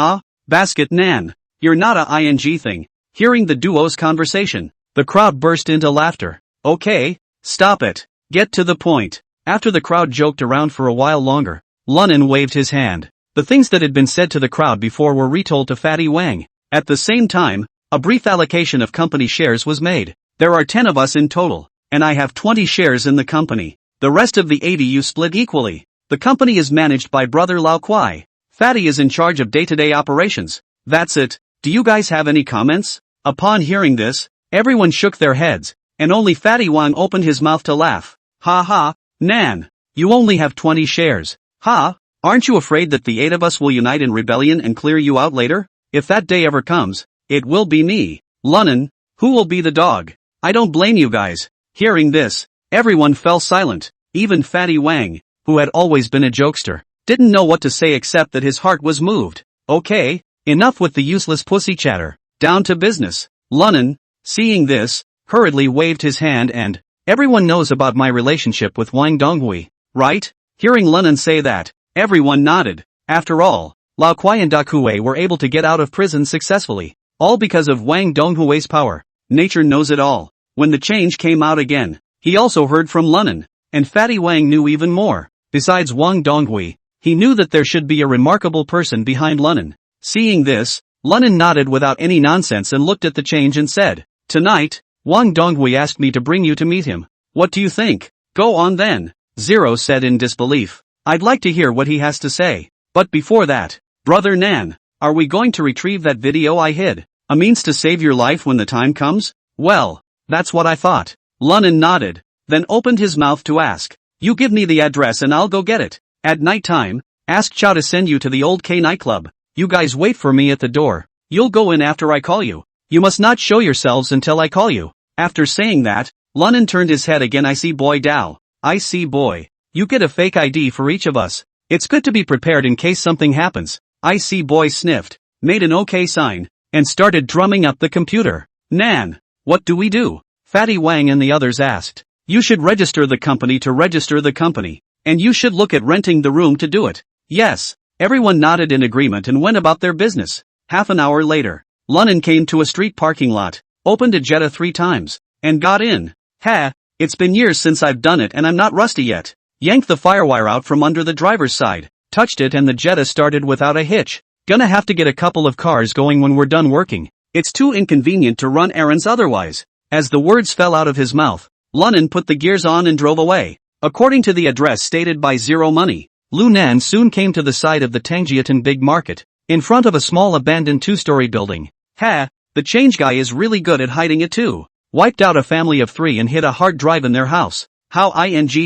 S1: Basket Nan. You're not a ing thing. Hearing the duo's conversation, the crowd burst into laughter. Okay, stop it. Get to the point. After the crowd joked around for a while longer, Lunnan waved his hand. The things that had been said to the crowd before were retold to Fatty Wang. At the same time, a brief allocation of company shares was made. There are 10 of us in total, and I have 20 shares in the company. The rest of the 80 you split equally. The company is managed by brother Lao Kwai. Fatty is in charge of day-to-day operations. That's it. Do you guys have any comments? Upon hearing this, everyone shook their heads, and only Fatty Wang opened his mouth to laugh. Ha ha, Nan. You only have 20 shares. Ha, aren't you afraid that the 8 of us will unite in rebellion and clear you out later? If that day ever comes, it will be me. Lunnan, who will be the dog? I don't blame you guys. Hearing this, everyone fell silent. Even Fatty Wang, who had always been a jokester, didn't know what to say except that his heart was moved. Okay, enough with the useless pussy chatter. Down to business. Lunnan, seeing this, hurriedly waved his hand and, everyone knows about my relationship with Wang Donghui, right? Hearing Lunnan say that, everyone nodded. After all, Lao Kuai and Da Kuei were able to get out of prison successfully, all because of Wang Donghui's power. Nature knows it all. When the change came out again, he also heard from Lunnan, and Fatty Wang knew even more. Besides Wang Donghui, he knew that there should be a remarkable person behind Lunnan. Seeing this, Lunnan nodded without any nonsense and looked at the change and said, "Tonight, Wang Donghui asked me to bring you to meet him. What do you think?" "Go on then," Zero said in disbelief. "I'd like to hear what he has to say. But before that, Brother Nan, are we going to retrieve that video I hid? A means to save your life when the time comes?" "Well, that's what I thought." Lunnan nodded, then opened his mouth to ask, "You give me the address and I'll go get it. At night time, ask Chow to send you to the old K nightclub. You guys wait for me at the door. You'll go in after I call you. You must not show yourselves until I call you." After saying that, Lunnan turned his head again. "I see boy Dao. I see boy. You get a fake ID for each of us. It's good to be prepared in case something happens." I see boy sniffed, made an OK sign, and started drumming up the computer. "Nan, what do we do?" Fatty Wang and the others asked. "You should register the company to register the company, and you should look at renting the room to do it." "Yes." Everyone nodded in agreement and went about their business. Half an hour later, Lunnan came to a street parking lot, opened a Jetta 3 times, and got in. "Ha, it's been years since I've done it and I'm not rusty yet." Yanked the firewire out from under the driver's side, touched it and the Jetta started without a hitch. "Gonna have to get a couple of cars going when we're done working. It's too inconvenient to run errands otherwise." As the words fell out of his mouth, Lunnan put the gears on and drove away. According to the address stated by Zero Money, Lu Nan soon came to the side of the Tangjiatan Big Market, in front of a small abandoned 2-story building. "Ha, the change guy is really good at hiding it too. Wiped out a family of 3 and hid a hard drive in their house. How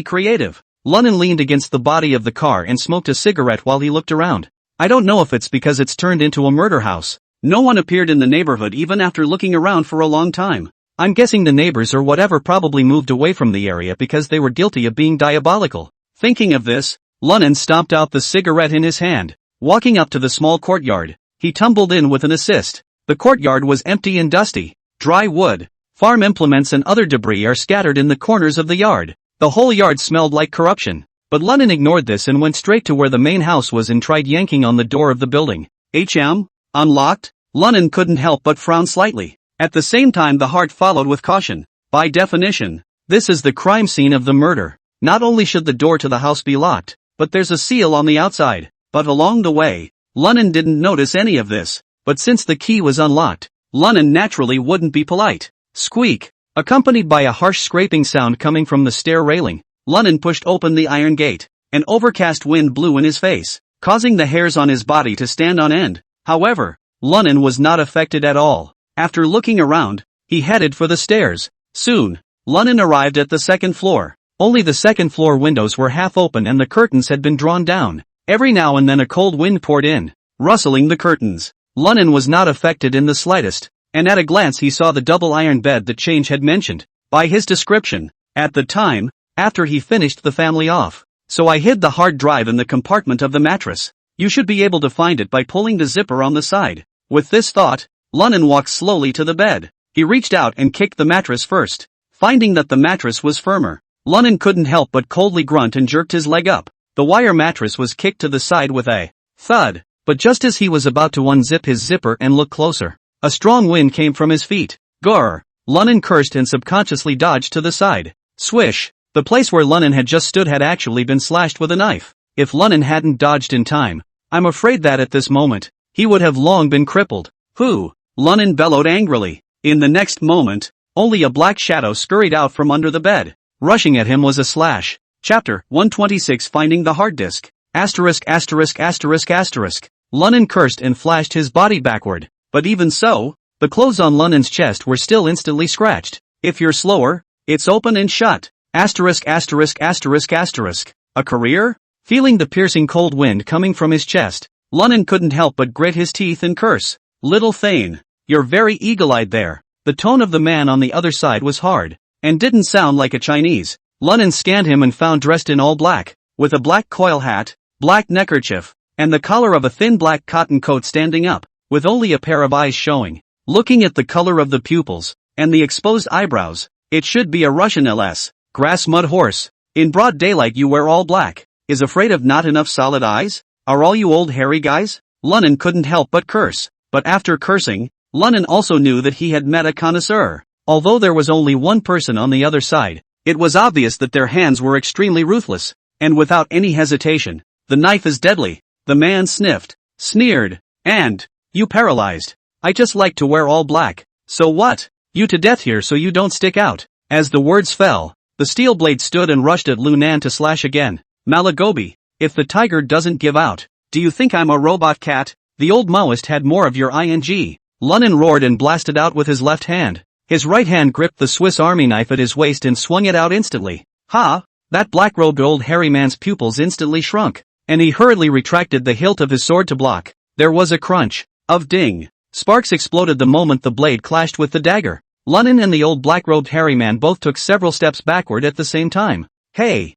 S1: creative." Lunnan leaned against the body of the car and smoked a cigarette while he looked around. "I don't know if it's because it's turned into a murder house. No one appeared in the neighborhood even after looking around for a long time. I'm guessing the neighbors or whatever probably moved away from the area because they were guilty of being diabolical." Thinking of this, Lunnan stomped out the cigarette in his hand. Walking up to the small courtyard, he tumbled in with an assist. The courtyard was empty and dusty. Dry wood, farm implements and other debris are scattered in the corners of the yard. The whole yard smelled like corruption. But Lunnan ignored this and went straight to where the main house was and tried yanking on the door of the building. Unlocked? Lunnan couldn't help but frown slightly. At the same time the heart followed with caution. By definition, this is the crime scene of the murder. Not only should the door to the house be locked, but there's a seal on the outside. But along the way, Lunnan didn't notice any of this. But since the key was unlocked, Lunnan naturally wouldn't be polite. Squeak! Accompanied by a harsh scraping sound coming from the stair railing, Lunnan pushed open the iron gate. An overcast wind blew in his face, causing the hairs on his body to stand on end. However, Lunnan was not affected at all. After looking around, he headed for the stairs. Soon, Lunnan arrived at the 2nd floor. Only the 2nd floor windows were half open and the curtains had been drawn down. Every now and then a cold wind poured in, rustling the curtains. Lunnan was not affected in the slightest, and at a glance he saw the double iron bed that Change had mentioned. By his description, at the time, after he finished the family off. "So I hid the hard drive in the compartment of the mattress. You should be able to find it by pulling the zipper on the side." With this thought, Lunnan walked slowly to the bed. He reached out and kicked the mattress first. Finding that the mattress was firmer, Lunnan couldn't help but coldly grunt and jerked his leg up. The wire mattress was kicked to the side with a thud, but just as he was about to unzip his zipper and look closer, a strong wind came from his feet. Grr! Lunnan cursed and subconsciously dodged to the side. Swish! The place where Lunnan had just stood had actually been slashed with a knife. If Lunnan hadn't dodged in time, I'm afraid that at this moment, he would have long been crippled. "Who?" Lunnan bellowed angrily. In the next moment, only a black shadow scurried out from under the bed. Rushing at him was a slash. Chapter 126 Finding the Hard Disk. Asterisk. Lunnan cursed and flashed his body backward. But even so, the clothes on Lunnan's chest were still instantly scratched. "If you're slower, it's open and shut." Asterisk asterisk asterisk asterisk. A career? Feeling the piercing cold wind coming from his chest, Lunnan couldn't help but grit his teeth and curse. Little Thane, you're very eagle-eyed there. The tone of the man on the other side was hard, and didn't sound like a Chinese. Lunnan scanned him and found dressed in all black, with a black coil hat, black neckerchief, and the collar of a thin black cotton coat standing up, with only a pair of eyes showing. Looking at the color of the pupils, and the exposed eyebrows, it should be a Russian LS, grass mud horse. In broad daylight you wear all black. Is afraid of not enough solid eyes? Are all you old hairy guys? Lunnan couldn't help but curse, but after cursing, Lunnan also knew that he had met a connoisseur. Although there was only one person on the other side, it was obvious that their hands were extremely ruthless, and without any hesitation, the knife is deadly. The man sniffed, sneered, and, you paralyzed. I just like to wear all black. So what? You to death here so you don't stick out. As the words fell, the steel blade stood and rushed at Lunan to slash again. Malagobi, if the tiger doesn't give out, do you think I'm a robot cat? The old Maoist had more of your ing. Lunnan roared and blasted out with his left hand. His right hand gripped the Swiss Army knife at his waist and swung it out instantly. Ha! That black-robed old hairy man's pupils instantly shrunk, and he hurriedly retracted the hilt of his sword to block. There was a crunch of ding. Sparks exploded the moment the blade clashed with the dagger. Lunnan and the old black-robed hairy man both took several steps backward at the same time. Hey!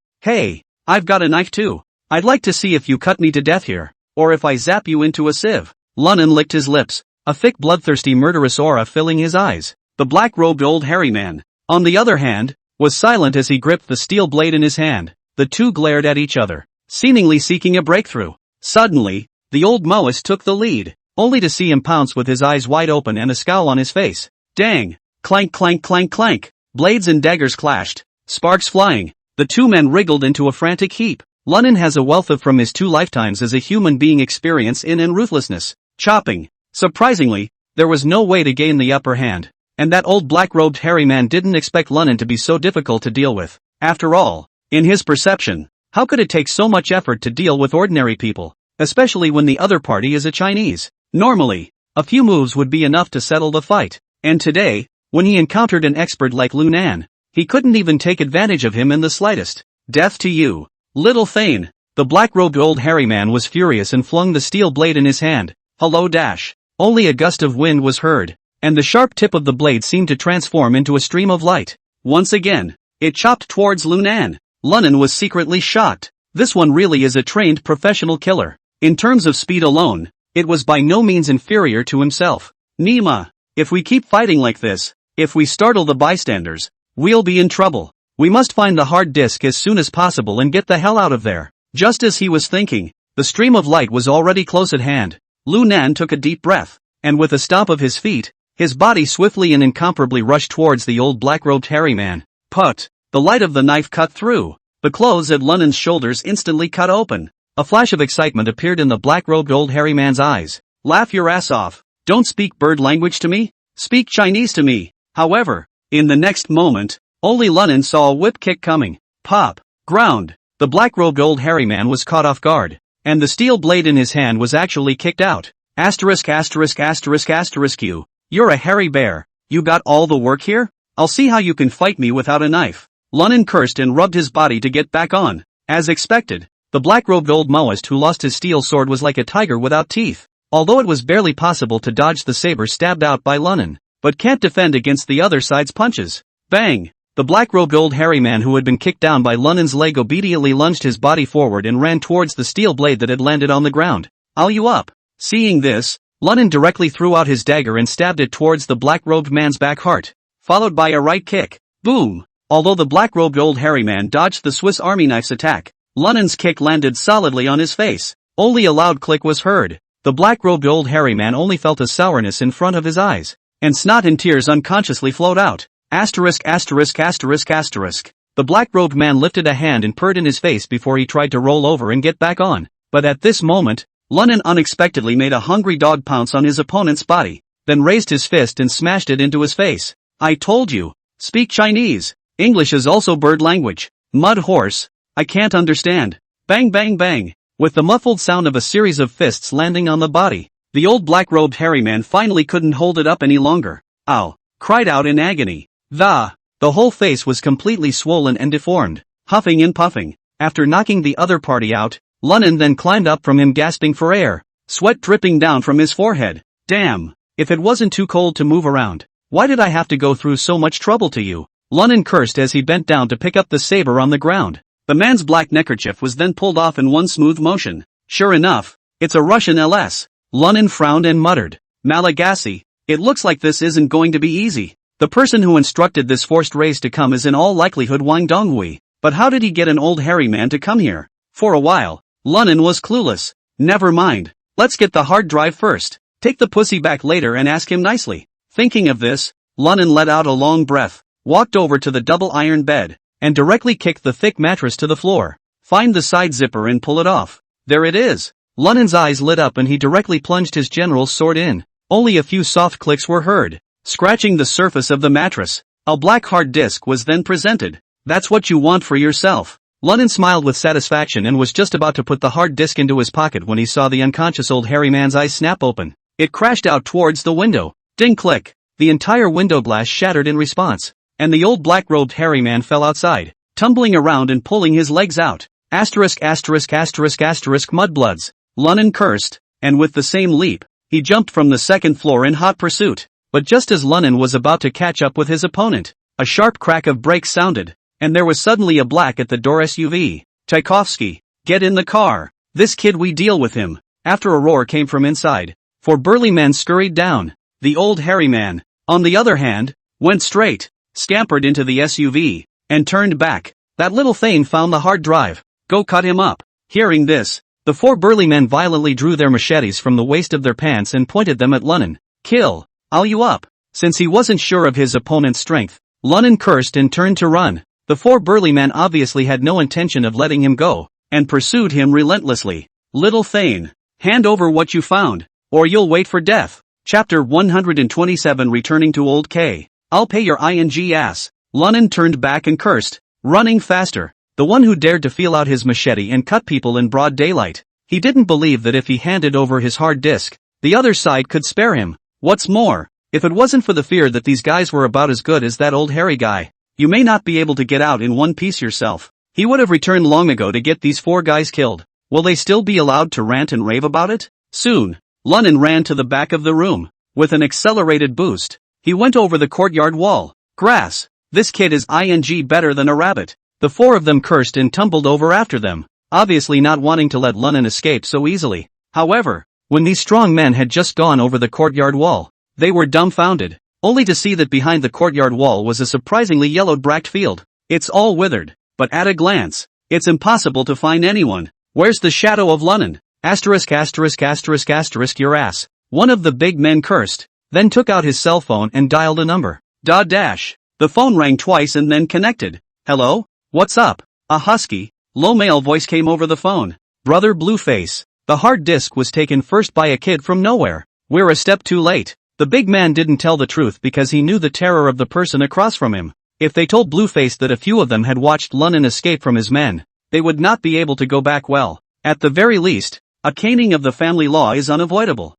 S1: I've got a knife too. I'd like to see if you cut me to death here, or if I zap you into a sieve. Lunnan licked his lips, a thick bloodthirsty murderous aura filling his eyes. The black-robed old hairy man, on the other hand, was silent as he gripped the steel blade in his hand. The two glared at each other, seemingly seeking a breakthrough. Suddenly, the old Maoist took the lead, only to see him pounce with his eyes wide open and a scowl on his face. Dang! Clank clank clank clank! Blades and daggers clashed, sparks flying. The two men wriggled into a frantic heap. Lunnan has a wealth of from his 2 lifetimes as a human being experience in ruthlessness. Chopping. Surprisingly, there was no way to gain the upper hand. And that old black-robed hairy man didn't expect Lunnan to be so difficult to deal with. After all, in his perception, how could it take so much effort to deal with ordinary people, especially when the other party is a Chinese? Normally, a few moves would be enough to settle the fight. And today, when he encountered an expert like Lunan, he couldn't even take advantage of him in the slightest. Death to you, Little Thane. The black-robed old hairy man was furious and flung the steel blade in his hand. Hello dash. Only a gust of wind was heard, and the sharp tip of the blade seemed to transform into a stream of light. Once again, it chopped towards Lunan. Lunnan was secretly shocked. This one really is a trained professional killer. In terms of speed alone, it was by no means inferior to himself. Nima, if we keep fighting like this, if we startle the bystanders, we'll be in trouble. We must find the hard disk as soon as possible and get the hell out of there. Just as he was thinking, the stream of light was already close at hand. Lunan took a deep breath, and with a stomp of his feet, his body swiftly and incomparably rushed towards the old black-robed hairy man. Put! The light of the knife cut through. The clothes at Lunnan's shoulders instantly cut open. A flash of excitement appeared in the black-robed old hairy man's eyes. Laugh your ass off. Don't speak bird language to me. Speak Chinese to me. However, in the next moment, only Lunnan saw a whip kick coming. Pop! Ground! The black-robed old hairy man was caught off guard, and the steel blade in his hand was actually kicked out. Asterisk asterisk asterisk asterisk you. You're a hairy bear. You got all the work here? I'll see how you can fight me without a knife. Lunnan cursed and rubbed his body to get back on. As expected, the black-robed old Maoist who lost his steel sword was like a tiger without teeth. Although it was barely possible to dodge the saber stabbed out by Lunnan, but can't defend against the other side's punches. Bang! The black-robed old hairy man who had been kicked down by Lunnan's leg obediently lunged his body forward and ran towards the steel blade that had landed on the ground. I'll you up. Seeing this, Lunnan directly threw out his dagger and stabbed it towards the black-robed man's back heart, followed by a right kick. Boom! Although the black-robed old hairy man dodged the Swiss Army knife's attack, Lunnan's kick landed solidly on his face. Only a loud click was heard. The black-robed old hairy man only felt a sourness in front of his eyes, and snot and tears unconsciously flowed out. Asterisk asterisk asterisk asterisk. The black-robed man lifted a hand and purred in his face before he tried to roll over and get back on. But at this moment, Lunnan unexpectedly made a hungry dog pounce on his opponent's body, then raised his fist and smashed it into his face. I told you. Speak Chinese. English is also bird language. Mud horse. I can't understand. Bang bang bang. With the muffled sound of a series of fists landing on the body, the old black-robed hairy man finally couldn't hold it up any longer. Ow! Cried out in agony. The The whole face was completely swollen and deformed, huffing and puffing. After knocking the other party out, Lunnan then climbed up from him gasping for air, sweat dripping down from his forehead. Damn, if it wasn't too cold to move around, why did I have to go through so much trouble to you? Lunnan cursed as he bent down to pick up the saber on the ground. The man's black neckerchief was then pulled off in one smooth motion. Sure enough, it's a Russian LS. Lunnan frowned and muttered, Malagasy, it looks like this isn't going to be easy. The person who instructed this forced race to come is in all likelihood Wang Donghui, but how did he get an old hairy man to come here? For a while, Lunnan was clueless. Never mind, let's get the hard drive first. Take the pussy back later and ask him nicely. Thinking of this, Lunnan let out a long breath, walked over to the double iron bed, and directly kicked the thick mattress to the floor. Find the side zipper and pull it off. There it is. Lunnan's eyes lit up and he directly plunged his general's sword in. Only a few soft clicks were heard, scratching the surface of the mattress. A black hard disk was then presented. That's what you want for yourself. Lunnan smiled with satisfaction and was just about to put the hard disk into his pocket when he saw the unconscious old hairy man's eyes snap open. It crashed out towards the window. Ding click. The entire window glass shattered in response, and the old black-robed hairy man fell outside, tumbling around and pulling his legs out. Asterisk asterisk asterisk asterisk mudbloods. Lunnan cursed, and with the same leap, he jumped from the second floor in hot pursuit. But just as Lunnan was about to catch up with his opponent, a sharp crack of brakes sounded, and there was suddenly a black at the door SUV. Tchaikovsky, get in the car. This kid we deal with him. After a roar came from inside, 4 burly men scurried down. The old hairy man, on the other hand, went straight, scampered into the SUV, and turned back. That little thing found the hard drive. Go cut him up. Hearing this, the 4 burly men violently drew their machetes from the waist of their pants and pointed them at Lunnan. Kill. I'll you up. Since he wasn't sure of his opponent's strength, Lunnan cursed and turned to run. The 4 burly men obviously had no intention of letting him go, and pursued him relentlessly. Little Thane, hand over what you found, or you'll wait for death. Chapter 127 Returning to Old K. I'll pay your ing ass. Lunnan turned back and cursed, running faster. The one who dared to feel out his machete and cut people in broad daylight. He didn't believe that if he handed over his hard disk, the other side could spare him. What's more, if it wasn't for the fear that these guys were about as good as that old hairy guy, you may not be able to get out in one piece yourself. He would have returned long ago to get these 4 guys killed. Will they still be allowed to rant and rave about it? Soon, Lunnan ran to the back of the room. With an accelerated boost, he went over the courtyard wall. Grass. This kid is ing better than a rabbit. The 4 of them cursed and tumbled over after them, obviously not wanting to let Lunnan escape so easily. However, when these strong men had just gone over the courtyard wall, they were dumbfounded, only to see that behind the courtyard wall was a surprisingly yellowed bract field. It's all withered, but at a glance, it's impossible to find anyone. Where's the shadow of Lunnan? Asterisk asterisk asterisk asterisk your ass. One of the big men cursed, then took out his cell phone and dialed a number. Dash. The phone rang twice and then connected. Hello? What's up? A husky, low male voice came over the phone. Brother Blueface. The hard disk was taken first by a kid from nowhere. We're a step too late. The big man didn't tell the truth because he knew the terror of the person across from him. If they told Blueface that a few of them had watched Lunnan escape from his men, they would not be able to go back well. At the very least, a caning of the family law is unavoidable.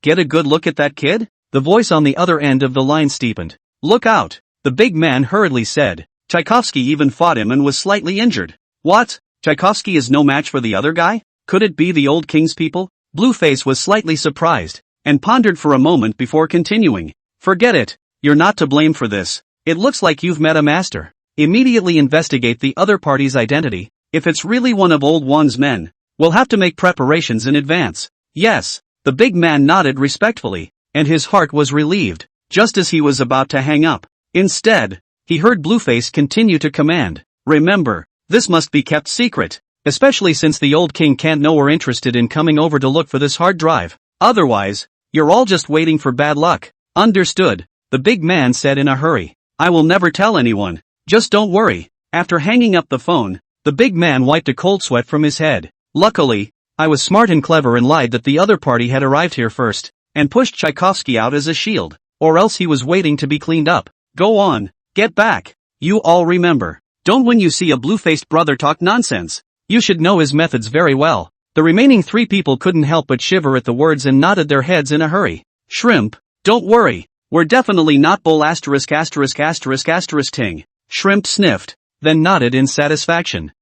S1: Get a good look at that kid? The voice on the other end of the line steepened. Look out, the big man hurriedly said. Tchaikovsky even fought him and was slightly injured. What? Tchaikovsky is no match for the other guy? Could it be the old king's people? Blueface was slightly surprised, and pondered for a moment before continuing. Forget it, you're not to blame for this. It looks like you've met a master. Immediately investigate the other party's identity. If it's really one of old one's men, we'll have to make preparations in advance. Yes, the big man nodded respectfully, and his heart was relieved, just as he was about to hang up. Instead, he heard Blueface continue to command. Remember, this must be kept secret, especially since the old king can't know we're interested in coming over to look for this hard drive. Otherwise, you're all just waiting for bad luck. Understood, the big man said in a hurry. I will never tell anyone. Just don't worry. After hanging up the phone, the big man wiped a cold sweat from his head. Luckily, I was smart and clever and lied that the other party had arrived here first, and pushed Tchaikovsky out as a shield, or else he was waiting to be cleaned up. Go on, get back. You all remember. Don't when you see a blue-faced brother talk nonsense. You should know his methods very well. The remaining 3 people couldn't help but shiver at the words and nodded their heads in a hurry. Shrimp, don't worry, We're definitely not bull **********. Ting. Shrimp sniffed, then nodded in satisfaction.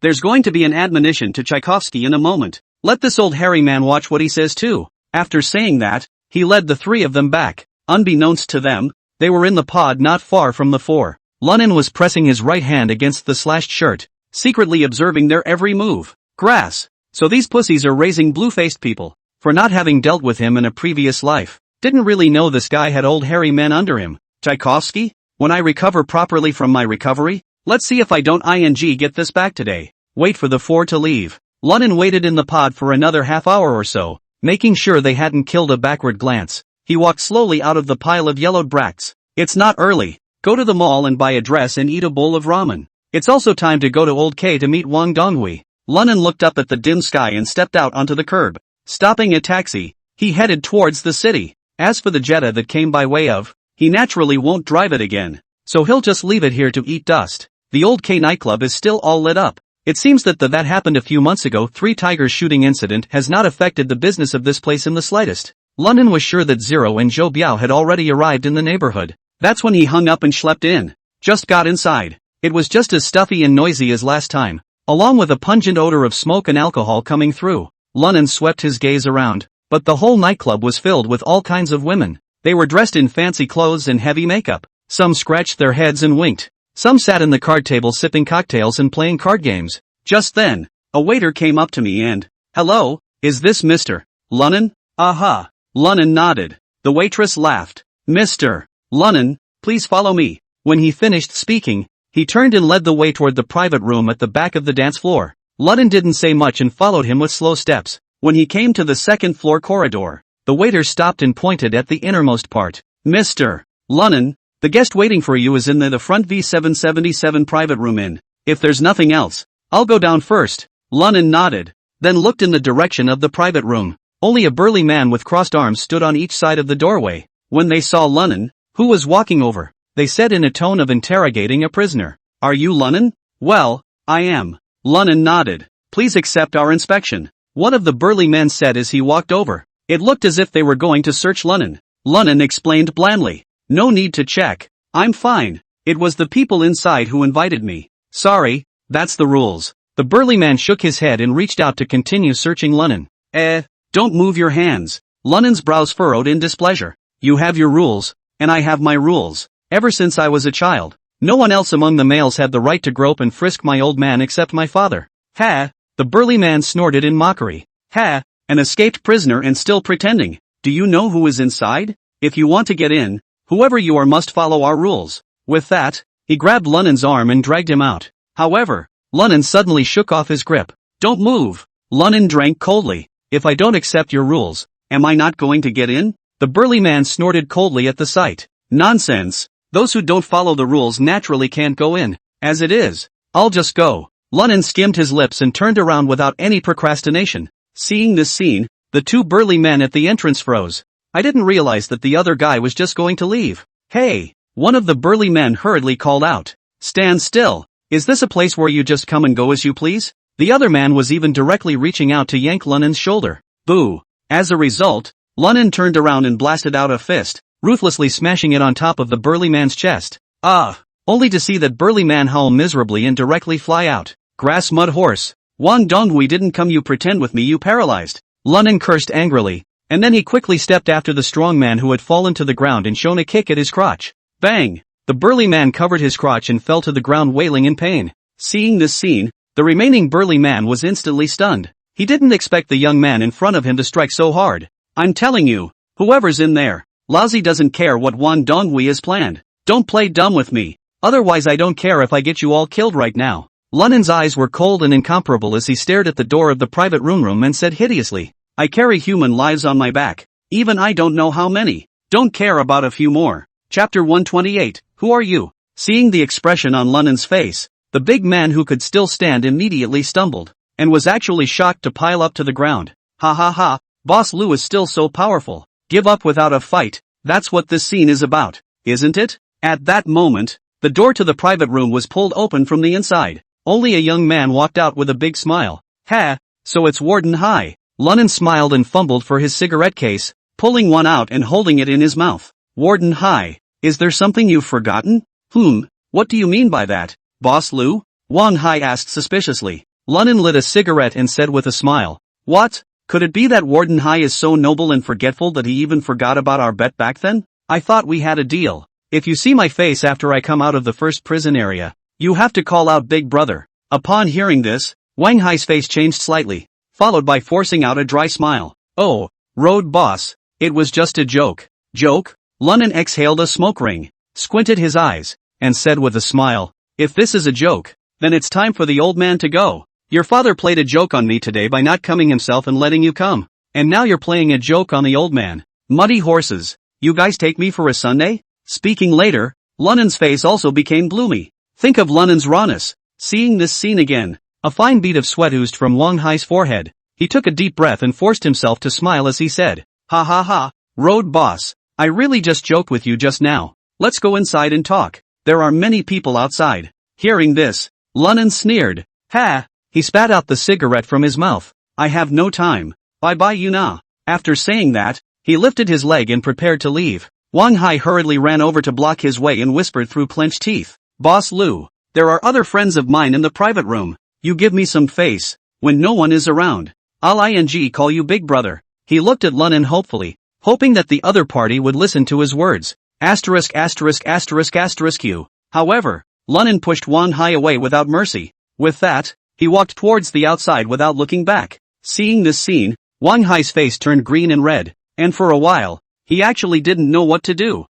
S1: There's going to be an admonition to Tchaikovsky in a moment. Let this old hairy man watch what he says too. After saying that, he led the three of them back. Unbeknownst to them, they were in the pod not far from the four. Lunin was pressing his right hand against the slashed shirt, secretly observing their every move. Grass. So these pussies are raising blue-faced people, for not having dealt with him in a previous life. Didn't really know this guy had old hairy men under him. Tchaikovsky? When I recover properly from my recovery, let's see if I don't get this back today. Wait for the four to leave. Lunin waited in the pod for another half hour or so, making sure they hadn't killed a backward glance. He walked slowly out of the pile of yellowed bracts. It's not early. Go to the mall and buy a dress and eat a bowl of ramen. It's also time to go to Old K to meet Wang Donghui. Lunin looked up at the dim sky and stepped out onto the curb. Stopping a taxi, he headed towards the city. As for the Jetta that came by way of, he naturally won't drive it again, so he'll just leave it here to eat dust. The Old K nightclub is still all lit up. It seems that that happened a few months ago. Three Tigers shooting incident has not affected the business of this place in the slightest. Lunin was sure that Zero and Zhou Biao had already arrived in the neighborhood. That's when he hung up and schlepped in. Just got inside. It was just as stuffy and noisy as last time, along with a pungent odor of smoke and alcohol coming through. Lunin swept his gaze around, but the whole nightclub was filled with all kinds of women. They were dressed in fancy clothes and heavy makeup. Some scratched their heads and winked. Some sat in the card table sipping cocktails and playing card games. Just then, a waiter came up to me and, "Hello, is this Mr. Lunin?" "Aha." Lunin nodded. The waitress laughed. "Mr. Lunin, please follow me." When he finished speaking, he turned and led the way toward the private room at the back of the dance floor. Lunin didn't say much and followed him with slow steps. When he came to the second floor corridor, the waiter stopped and pointed at the innermost part. "Mr. Lunin, the guest waiting for you is in the front V777 private room in. If there's nothing else, I'll go down first." Lunin nodded, then looked in the direction of the private room. Only a burly man with crossed arms stood on each side of the doorway. When they saw Lunin, who was walking over, they said in a tone of interrogating a prisoner, "Are you Lunin?" "Well, I am." Lunin nodded. "Please accept our inspection," one of the burly men said as he walked over. It looked as if they were going to search Lunin. Lunin explained blandly, "No need to check. I'm fine. It was the people inside who invited me." "Sorry, that's the rules." The burly man shook his head and reached out to continue searching Lunin. Don't move your hands." Lunin's brows furrowed in displeasure. "You have your rules, and I have my rules. Ever since I was a child, no one else among the males had the right to grope and frisk my old man except my father." "Ha!" The burly man snorted in mockery. "Ha! An escaped prisoner and still pretending. Do you know who is inside? If you want to get in, whoever you are must follow our rules." With that, he grabbed Lunin's arm and dragged him out. However, Lunin suddenly shook off his grip. "Don't move." Lunin drank coldly. "If I don't accept your rules, am I not going to get in?" The burly man snorted coldly at the sight. "Nonsense. Those who don't follow the rules naturally can't go in. As it is, I'll just go." Lunin skimmed his lips and turned around without any procrastination. Seeing this scene, the two burly men at the entrance froze. "I didn't realize that the other guy was just going to leave." "Hey!" One of the burly men hurriedly called out. "Stand still. Is this a place where you just come and go as you please?" The other man was even directly reaching out to yank Lunin's shoulder. Boo! As a result, Lunin turned around and blasted out a fist, ruthlessly smashing it on top of the burly man's chest. Only to see that burly man howl miserably and directly fly out. "Grass mud horse. Wang Donghui didn't come you pretend with me you paralyzed." Lunin cursed angrily, and then he quickly stepped after the strong man who had fallen to the ground and shown a kick at his crotch. Bang! The burly man covered his crotch and fell to the ground wailing in pain. Seeing this scene, the remaining burly man was instantly stunned. He didn't expect the young man in front of him to strike so hard. "I'm telling you, whoever's in there, Lazi doesn't care what Wang Donghui has planned. Don't play dumb with me, otherwise I don't care if I get you all killed right now." Lunin's eyes were cold and incomparable as he stared at the door of the private room and said hideously, "I carry human lives on my back. Even I don't know how many. Don't care about a few more." Chapter 128, Who are you? Seeing the expression on Lunin's face, the big man who could still stand immediately stumbled, and was actually shocked to pile up to the ground. "Ha ha ha, Boss Lu is still so powerful. Give up without a fight, that's what this scene is about, isn't it?" At that moment, the door to the private room was pulled open from the inside. Only a young man walked out with a big smile. "Ha, so it's Warden Hai." Lunin smiled and fumbled for his cigarette case, pulling one out and holding it in his mouth. Warden Hai, is there something you've forgotten? What do you mean by that, Boss Lu? Wang Hai asked suspiciously. Lunan lit a cigarette and said with a smile. What? Could it be that Warden Hai is so noble and forgetful that he even forgot about our bet back then? I thought we had a deal. If you see my face after I come out of the first prison area, you have to call out Big Brother. Upon hearing this, Wang Hai's face changed slightly, followed by forcing out a dry smile. Oh, Road Boss, it was just a joke. Joke? Lunan exhaled a smoke ring, squinted his eyes, and said with a smile, if this is a joke, then it's time for the old man to go. Your father played a joke on me today by not coming himself and letting you come. And now you're playing a joke on the old man. Muddy horses, you guys take me for a Sunday? Speaking later, Lunan's face also became gloomy. Think of Lunan's rawness. Seeing this scene again, a fine bead of sweat oozed from Wang Hai's forehead. He took a deep breath and forced himself to smile as he said, ha ha ha, Road Boss, I really just joked with you just now. Let's go inside and talk. There are many people outside. Hearing this, Lunan sneered. Ha! He spat out the cigarette from his mouth. I have no time. Bye-bye Yuna. After saying that, he lifted his leg and prepared to leave. Wang Hai hurriedly ran over to block his way and whispered through clenched teeth. Boss Lu, there are other friends of mine in the private room. You give me some face, when no one is around. I'll call you Big Brother. He looked at Lunan hopefully, hoping that the other party would listen to his words. Asterisk. However, Lunan pushed Wang Hai away without mercy. With that, he walked towards the outside without looking back. Seeing this scene, Wang Hai's face turned green and red, and for a while, he actually didn't know what to do.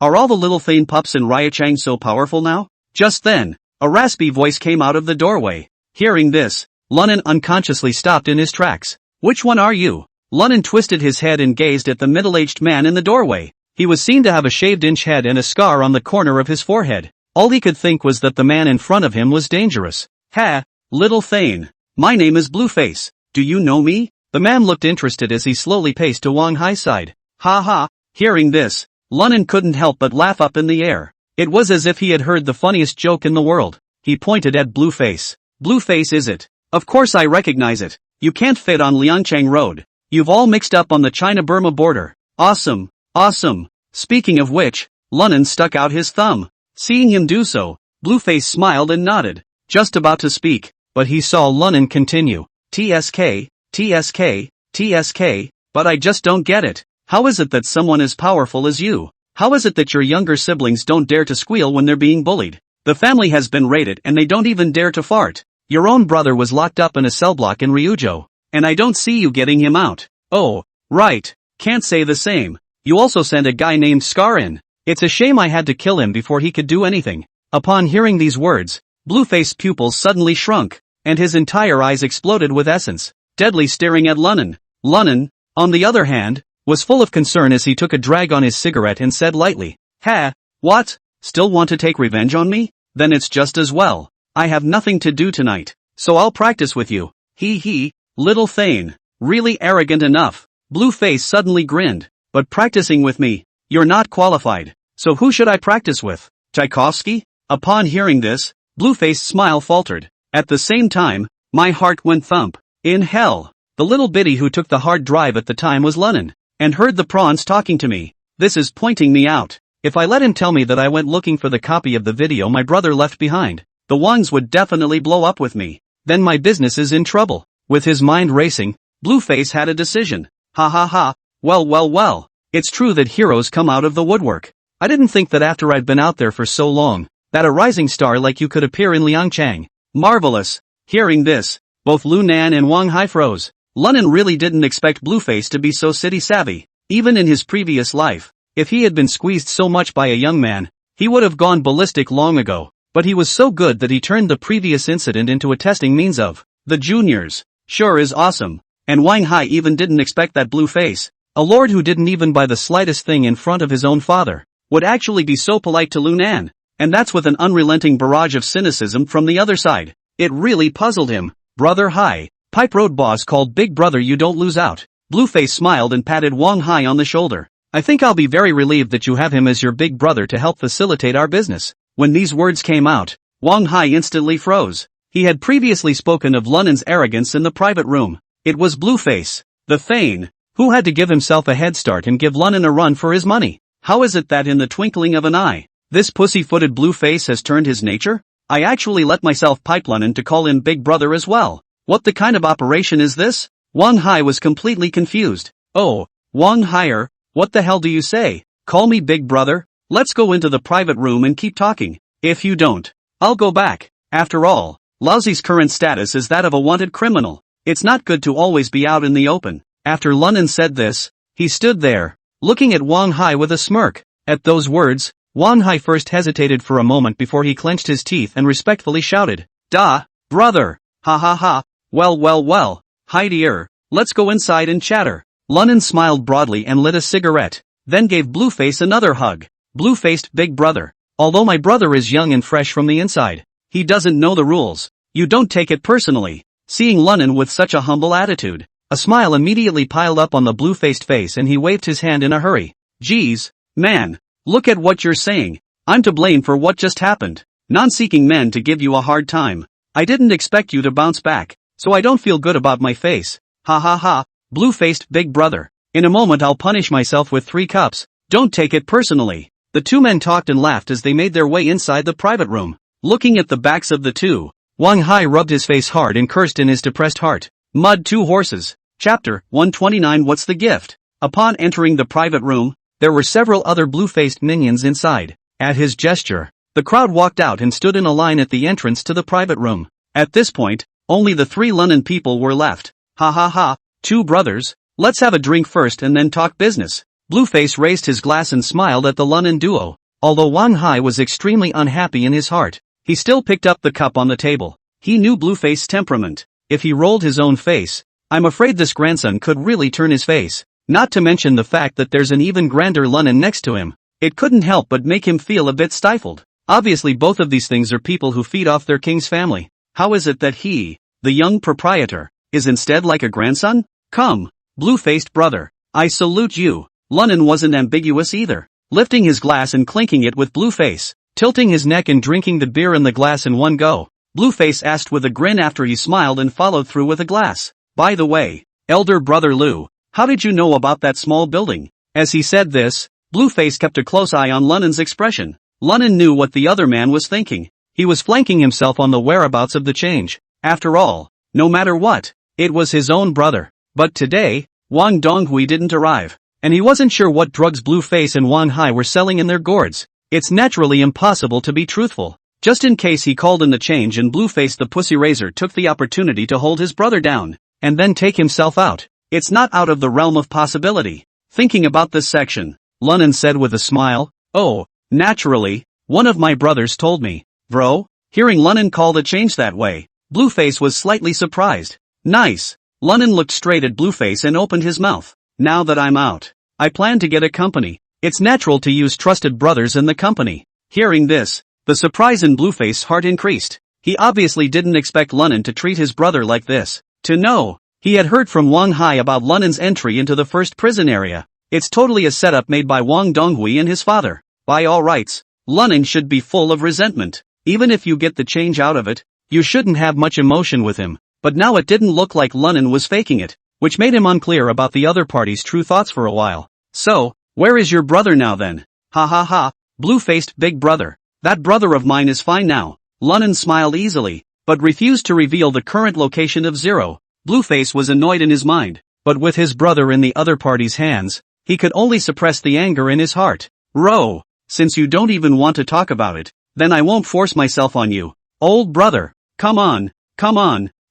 S1: Are all the little Thane pups in Ryachang so powerful now? Just then, a raspy voice came out of the doorway. Hearing this, Lunan unconsciously stopped in his tracks. Which one are you? Lunan twisted his head and gazed at the middle-aged man in the doorway. He was seen to have a shaved-inch head and a scar on the corner of his forehead. All he could think was that the man in front of him was dangerous. Ha, little Thane. My name is Blueface. Do you know me? The man looked interested as he slowly paced to Wang Hai's side. Ha ha. Hearing this, Lunan couldn't help but laugh up in the air. It was as if he had heard the funniest joke in the world. He pointed at Blueface. Blueface is it? Of course I recognize it. You can't fit on Liangchang Road. You've all mixed up on the China-Burma border. Awesome. Speaking of which, Lunan stuck out his thumb. Seeing him do so, Blueface smiled and nodded. Just about to speak, but he saw Lunan continue. TSK, but I just don't get it. How is it that someone as powerful as you? How is it that your younger siblings don't dare to squeal when they're being bullied? The family has been raided and they don't even dare to fart. Your own brother was locked up in a cell block in Ryujo, and I don't see you getting him out. Oh, right, can't say the same. You also sent a guy named Scar in. It's a shame I had to kill him before he could do anything. Upon hearing these words, Blueface's pupils suddenly shrunk, and his entire eyes exploded with essence, deadly staring at Lunan. Lunan, on the other hand, was full of concern as he took a drag on his cigarette and said lightly, Ha, what? Still want to take revenge on me? Then it's just as well. I have nothing to do tonight, so I'll practice with you. Little Thane, really arrogant enough. Blueface suddenly grinned, but practicing with me? You're not qualified, so who should I practice with? Tchaikovsky? Upon hearing this, Blueface's smile faltered. At the same time, my heart went thump. In hell, the little biddy who took the hard drive at the time was Lunan, and heard the prawns talking to me. This is pointing me out. If I let him tell me that I went looking for the copy of the video my brother left behind, the Wangs would definitely blow up with me. Then my business is in trouble. With his mind racing, Blueface had a decision. Well, it's true that heroes come out of the woodwork. I didn't think that after I'd been out there for so long, that a rising star like you could appear in Liangchang. Marvelous. Hearing this, both Lunan and Wang Hai froze. Lunan really didn't expect Blueface to be so city savvy. Even in his previous life, if he had been squeezed so much by a young man, he would have gone ballistic long ago. But he was so good that he turned the previous incident into a testing means of the juniors. Sure is awesome. And Wang Hai even didn't expect that Blueface, a lord who didn't even buy the slightest thing in front of his own father, would actually be so polite to Lunan. And that's with an unrelenting barrage of cynicism from the other side. It really puzzled him. Brother Hai, Pipe Road Boss called Big Brother, you don't lose out. Blueface smiled and patted Wang Hai on the shoulder. I think I'll be very relieved that you have him as your big brother to help facilitate our business. When these words came out, Wang Hai instantly froze. He had previously spoken of Lunan's arrogance in the private room. It was Blueface, the Thane, who had to give himself a head start and give Lunan a run for his money. How is it that in the twinkling of an eye, this pussy-footed blue face has turned his nature? I actually let myself pipe Lunan to call him Big Brother as well. What the kind of operation is this? Wang Hai was completely confused. Oh, Wang Haier, what the hell do you say? Call me Big Brother? Let's go into the private room and keep talking. If you don't, I'll go back. After all, Laozi's current status is that of a wanted criminal. It's not good to always be out in the open. After Lunan said this, he stood there, looking at Wang Hai with a smirk. At those words, Wang Hai first hesitated for a moment before he clenched his teeth and respectfully shouted, "Da, brother! Ha ha ha, well, hi dear, let's go inside and chatter." Lunan smiled broadly and lit a cigarette, then gave Blueface another hug. Blue-faced Big Brother. Although my brother is young and fresh from the inside, he doesn't know the rules. You don't take it personally. Seeing Lunan with such a humble attitude, a smile immediately piled up on the blue-faced face and he waved his hand in a hurry. Geez, man, look at what you're saying. I'm to blame for what just happened. Non-seeking men to give you a hard time. I didn't expect you to bounce back, so I don't feel good about my face. Ha ha ha, blue-faced Big Brother. In a moment I'll punish myself with 3 cups. Don't take it personally. The two men talked and laughed as they made their way inside the private room. Looking at the backs of the two, Wang Hai rubbed his face hard and cursed in his depressed heart. Mud 2 Horses. Chapter 129. What's the gift? Upon entering the private room, there were several other blue-faced minions inside. At his gesture, the crowd walked out and stood in a line at the entrance to the private room. At this point, only the 3 Lunan people were left. Ha ha ha, 2 brothers, let's have a drink first and then talk business. Blueface raised his glass and smiled at the Lunan duo. Although Wang Hai was extremely unhappy in his heart, he still picked up the cup on the table. He knew Blueface's temperament. If he rolled his own face, I'm afraid this grandson could really turn his face. Not to mention the fact that there's an even grander Lunan next to him. It couldn't help but make him feel a bit stifled. Obviously both of these things are people who feed off their king's family. How is it that he, the young proprietor, is instead like a grandson? Come, blue-faced brother, I salute you. Lunan wasn't ambiguous either, lifting his glass and clinking it with Blueface, tilting his neck and drinking the beer in the glass in one go. Blueface asked with a grin after he smiled and followed through with a glass. By the way, elder brother Lu, how did you know about that small building? As he said this, Blueface kept a close eye on Lunan's expression. Lunan knew what the other man was thinking. He was flanking himself on the whereabouts of the change. After all, no matter what, it was his own brother. But today, Wang Donghui didn't arrive, and he wasn't sure what drugs Blueface and Wang Hai were selling in their gourds. It's naturally impossible to be truthful. Just in case he called in the change and Blueface the Pussy Razor took the opportunity to hold his brother down, and then take himself out. It's not out of the realm of possibility. Thinking about this section, Lunan said with a smile, oh, naturally, one of my brothers told me. Bro? Hearing Lunan call the change that way, Blueface was slightly surprised. Nice. Lunan looked straight at Blueface and opened his mouth. Now that I'm out, I plan to get a company. It's natural to use trusted brothers in the company. Hearing this, the surprise in Blueface's heart increased. He obviously didn't expect Lunan to treat his brother like this. To know, he had heard from Wang Hai about Lunan's entry into the first prison area. It's totally a setup made by Wang Donghui and his father. By all rights, Lunan should be full of resentment. Even if you get the change out of it, you shouldn't have much emotion with him. But now it didn't look like Lunan was faking it, which made him unclear about the other party's true thoughts for a while. So, where is your brother now then? Ha ha ha, blue-faced Big Brother. That brother of mine is fine now. Lunan smiled easily, but refused to reveal the current location of Zero. Blueface was annoyed in his mind, but with his brother in the other party's hands, he could only suppress the anger in his heart. Ro, since you don't even want to talk about it, then I won't force myself on you. Old brother, come on,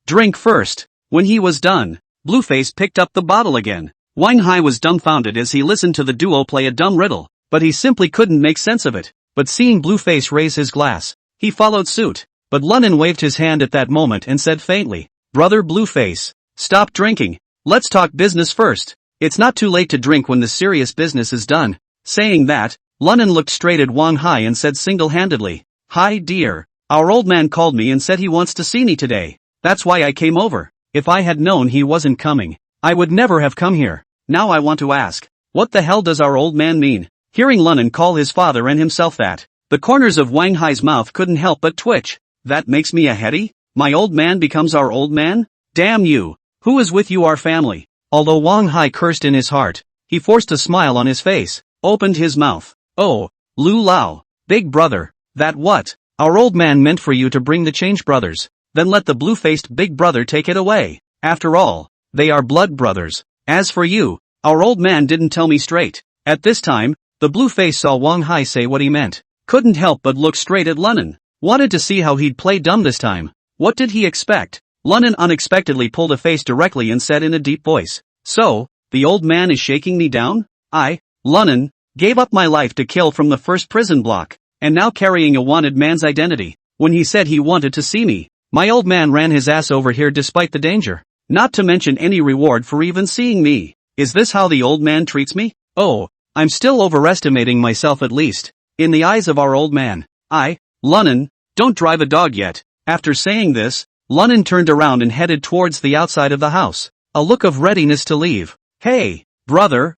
S1: drink first. When he was done, Blueface picked up the bottle again. Wang Hai was dumbfounded as he listened to the duo play a dumb riddle, but he simply couldn't make sense of it. But seeing Blueface raise his glass, he followed suit. But Lunan waved his hand at that moment and said faintly, Brother Blueface, stop drinking. Let's talk business first. It's not too late to drink when the serious business is done. Saying that, Lunan looked straight at Wang Hai and said single-handedly, Hi dear, our old man called me and said he wants to see me today. That's why I came over. If I had known he wasn't coming, I would never have come here. Now I want to ask, what the hell does our old man mean? Hearing Lunan call his father and himself that, the corners of Wang Hai's mouth couldn't help but twitch. That makes me a heady? My old man becomes our old man? Damn you! Who is with you, our family? Although Wang Hai cursed in his heart, he forced a smile on his face. opened his mouth. Oh, Lu Lao, big brother, that what? Our old man meant for you to bring the change brothers, then let the blue-faced big brother take it away. After all, they are blood brothers. As for you, our old man didn't tell me straight. At this time, the blue face saw Wang Hai say what he meant. Couldn't help but look straight at Lunan. Wanted to see how he'd play dumb this time. What did he expect? Lunan unexpectedly pulled a face directly and said in a deep voice. So, the old man is shaking me down? I, Lunan, gave up my life to kill from the first prison block, and now carrying a wanted man's identity. When he said he wanted to see me, my old man ran his ass over here despite the danger. Not to mention any reward for even seeing me. Is this how the old man treats me? Oh, I'm still overestimating myself at least. In the eyes of our old man. I, Lunan, don't drive a dog yet. After saying this, Lunan turned around and headed towards the outside of the house. A look of readiness to leave. Hey, brother,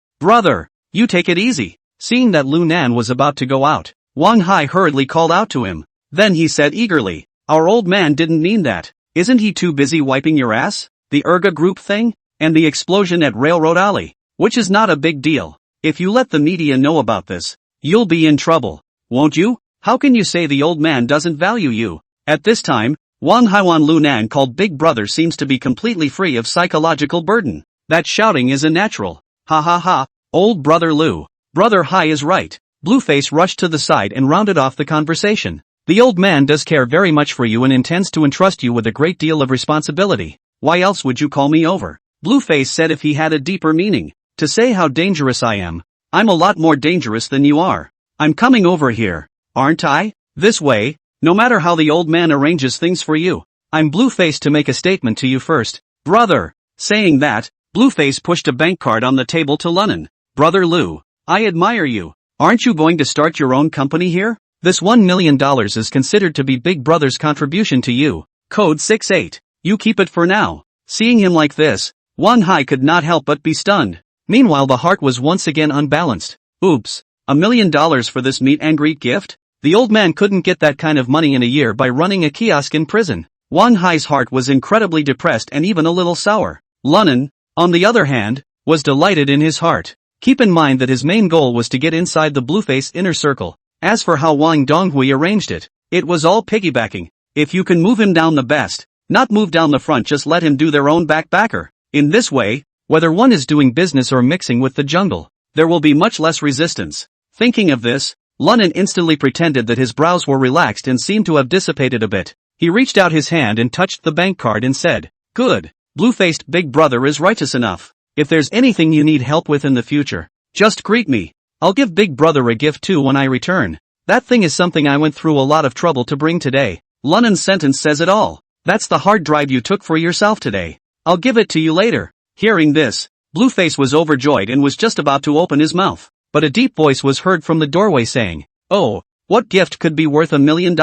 S1: you take it easy. Seeing that Lu Nan was about to go out, Wang Hai hurriedly called out to him. Then he said eagerly, our old man didn't mean that. Isn't he too busy wiping your ass? The Urga group thing? And the explosion at Railroad Alley? Which is not a big deal. If you let the media know about this, you'll be in trouble. Won't you? How can you say the old man doesn't value you? At this time, Wang Haiwan Lu Nan called Big Brother seems to be completely free of psychological burden. That shouting is a natural. Ha ha ha, old brother Lu. Brother Hai is right. Blueface rushed to the side and rounded off the conversation. The old man does care very much for you and intends to entrust you with a great deal of responsibility. Why else would you call me over? Blueface said if he had a deeper meaning. To say how dangerous I am. I'm a lot more dangerous than you are. I'm coming over here, aren't I? This way, no matter how the old man arranges things for you. I'm Blueface to make a statement to you first. Brother. Saying that, Blueface pushed a bank card on the table to Lunan. Brother Lu, I admire you. Aren't you going to start your own company here? This $1 million is considered to be Big Brother's contribution to you. Code 68. You keep it for now. Seeing him like this, Wang Hai could not help but be stunned. Meanwhile the heart was once again unbalanced. Oops, $1 million for this meet and greet gift? The old man couldn't get that kind of money in a year by running a kiosk in prison. Wang Hai's heart was incredibly depressed and even a little sour. Lunan, on the other hand, was delighted in his heart. Keep in mind that his main goal was to get inside the Blueface inner circle. As for how Wang Donghui arranged it, it was all piggybacking. If you can move him down the best, not move down the front, just let him do their own backer. In this way, whether one is doing business or mixing with the jungle, there will be much less resistance. Thinking of this, Lunan instantly pretended that his brows were relaxed and seemed to have dissipated a bit. He reached out his hand and touched the bank card and said, good, blue-faced Big Brother is righteous enough. If there's anything you need help with in the future, just greet me. I'll give Big Brother a gift too when I return. That thing is something I went through a lot of trouble to bring today. Lunan's sentence says it all. That's the hard drive you took for yourself today. I'll give it to you later. Hearing this, Blueface was overjoyed and was just about to open his mouth. But a deep voice was heard from the doorway saying, oh, what gift could be worth $1 million?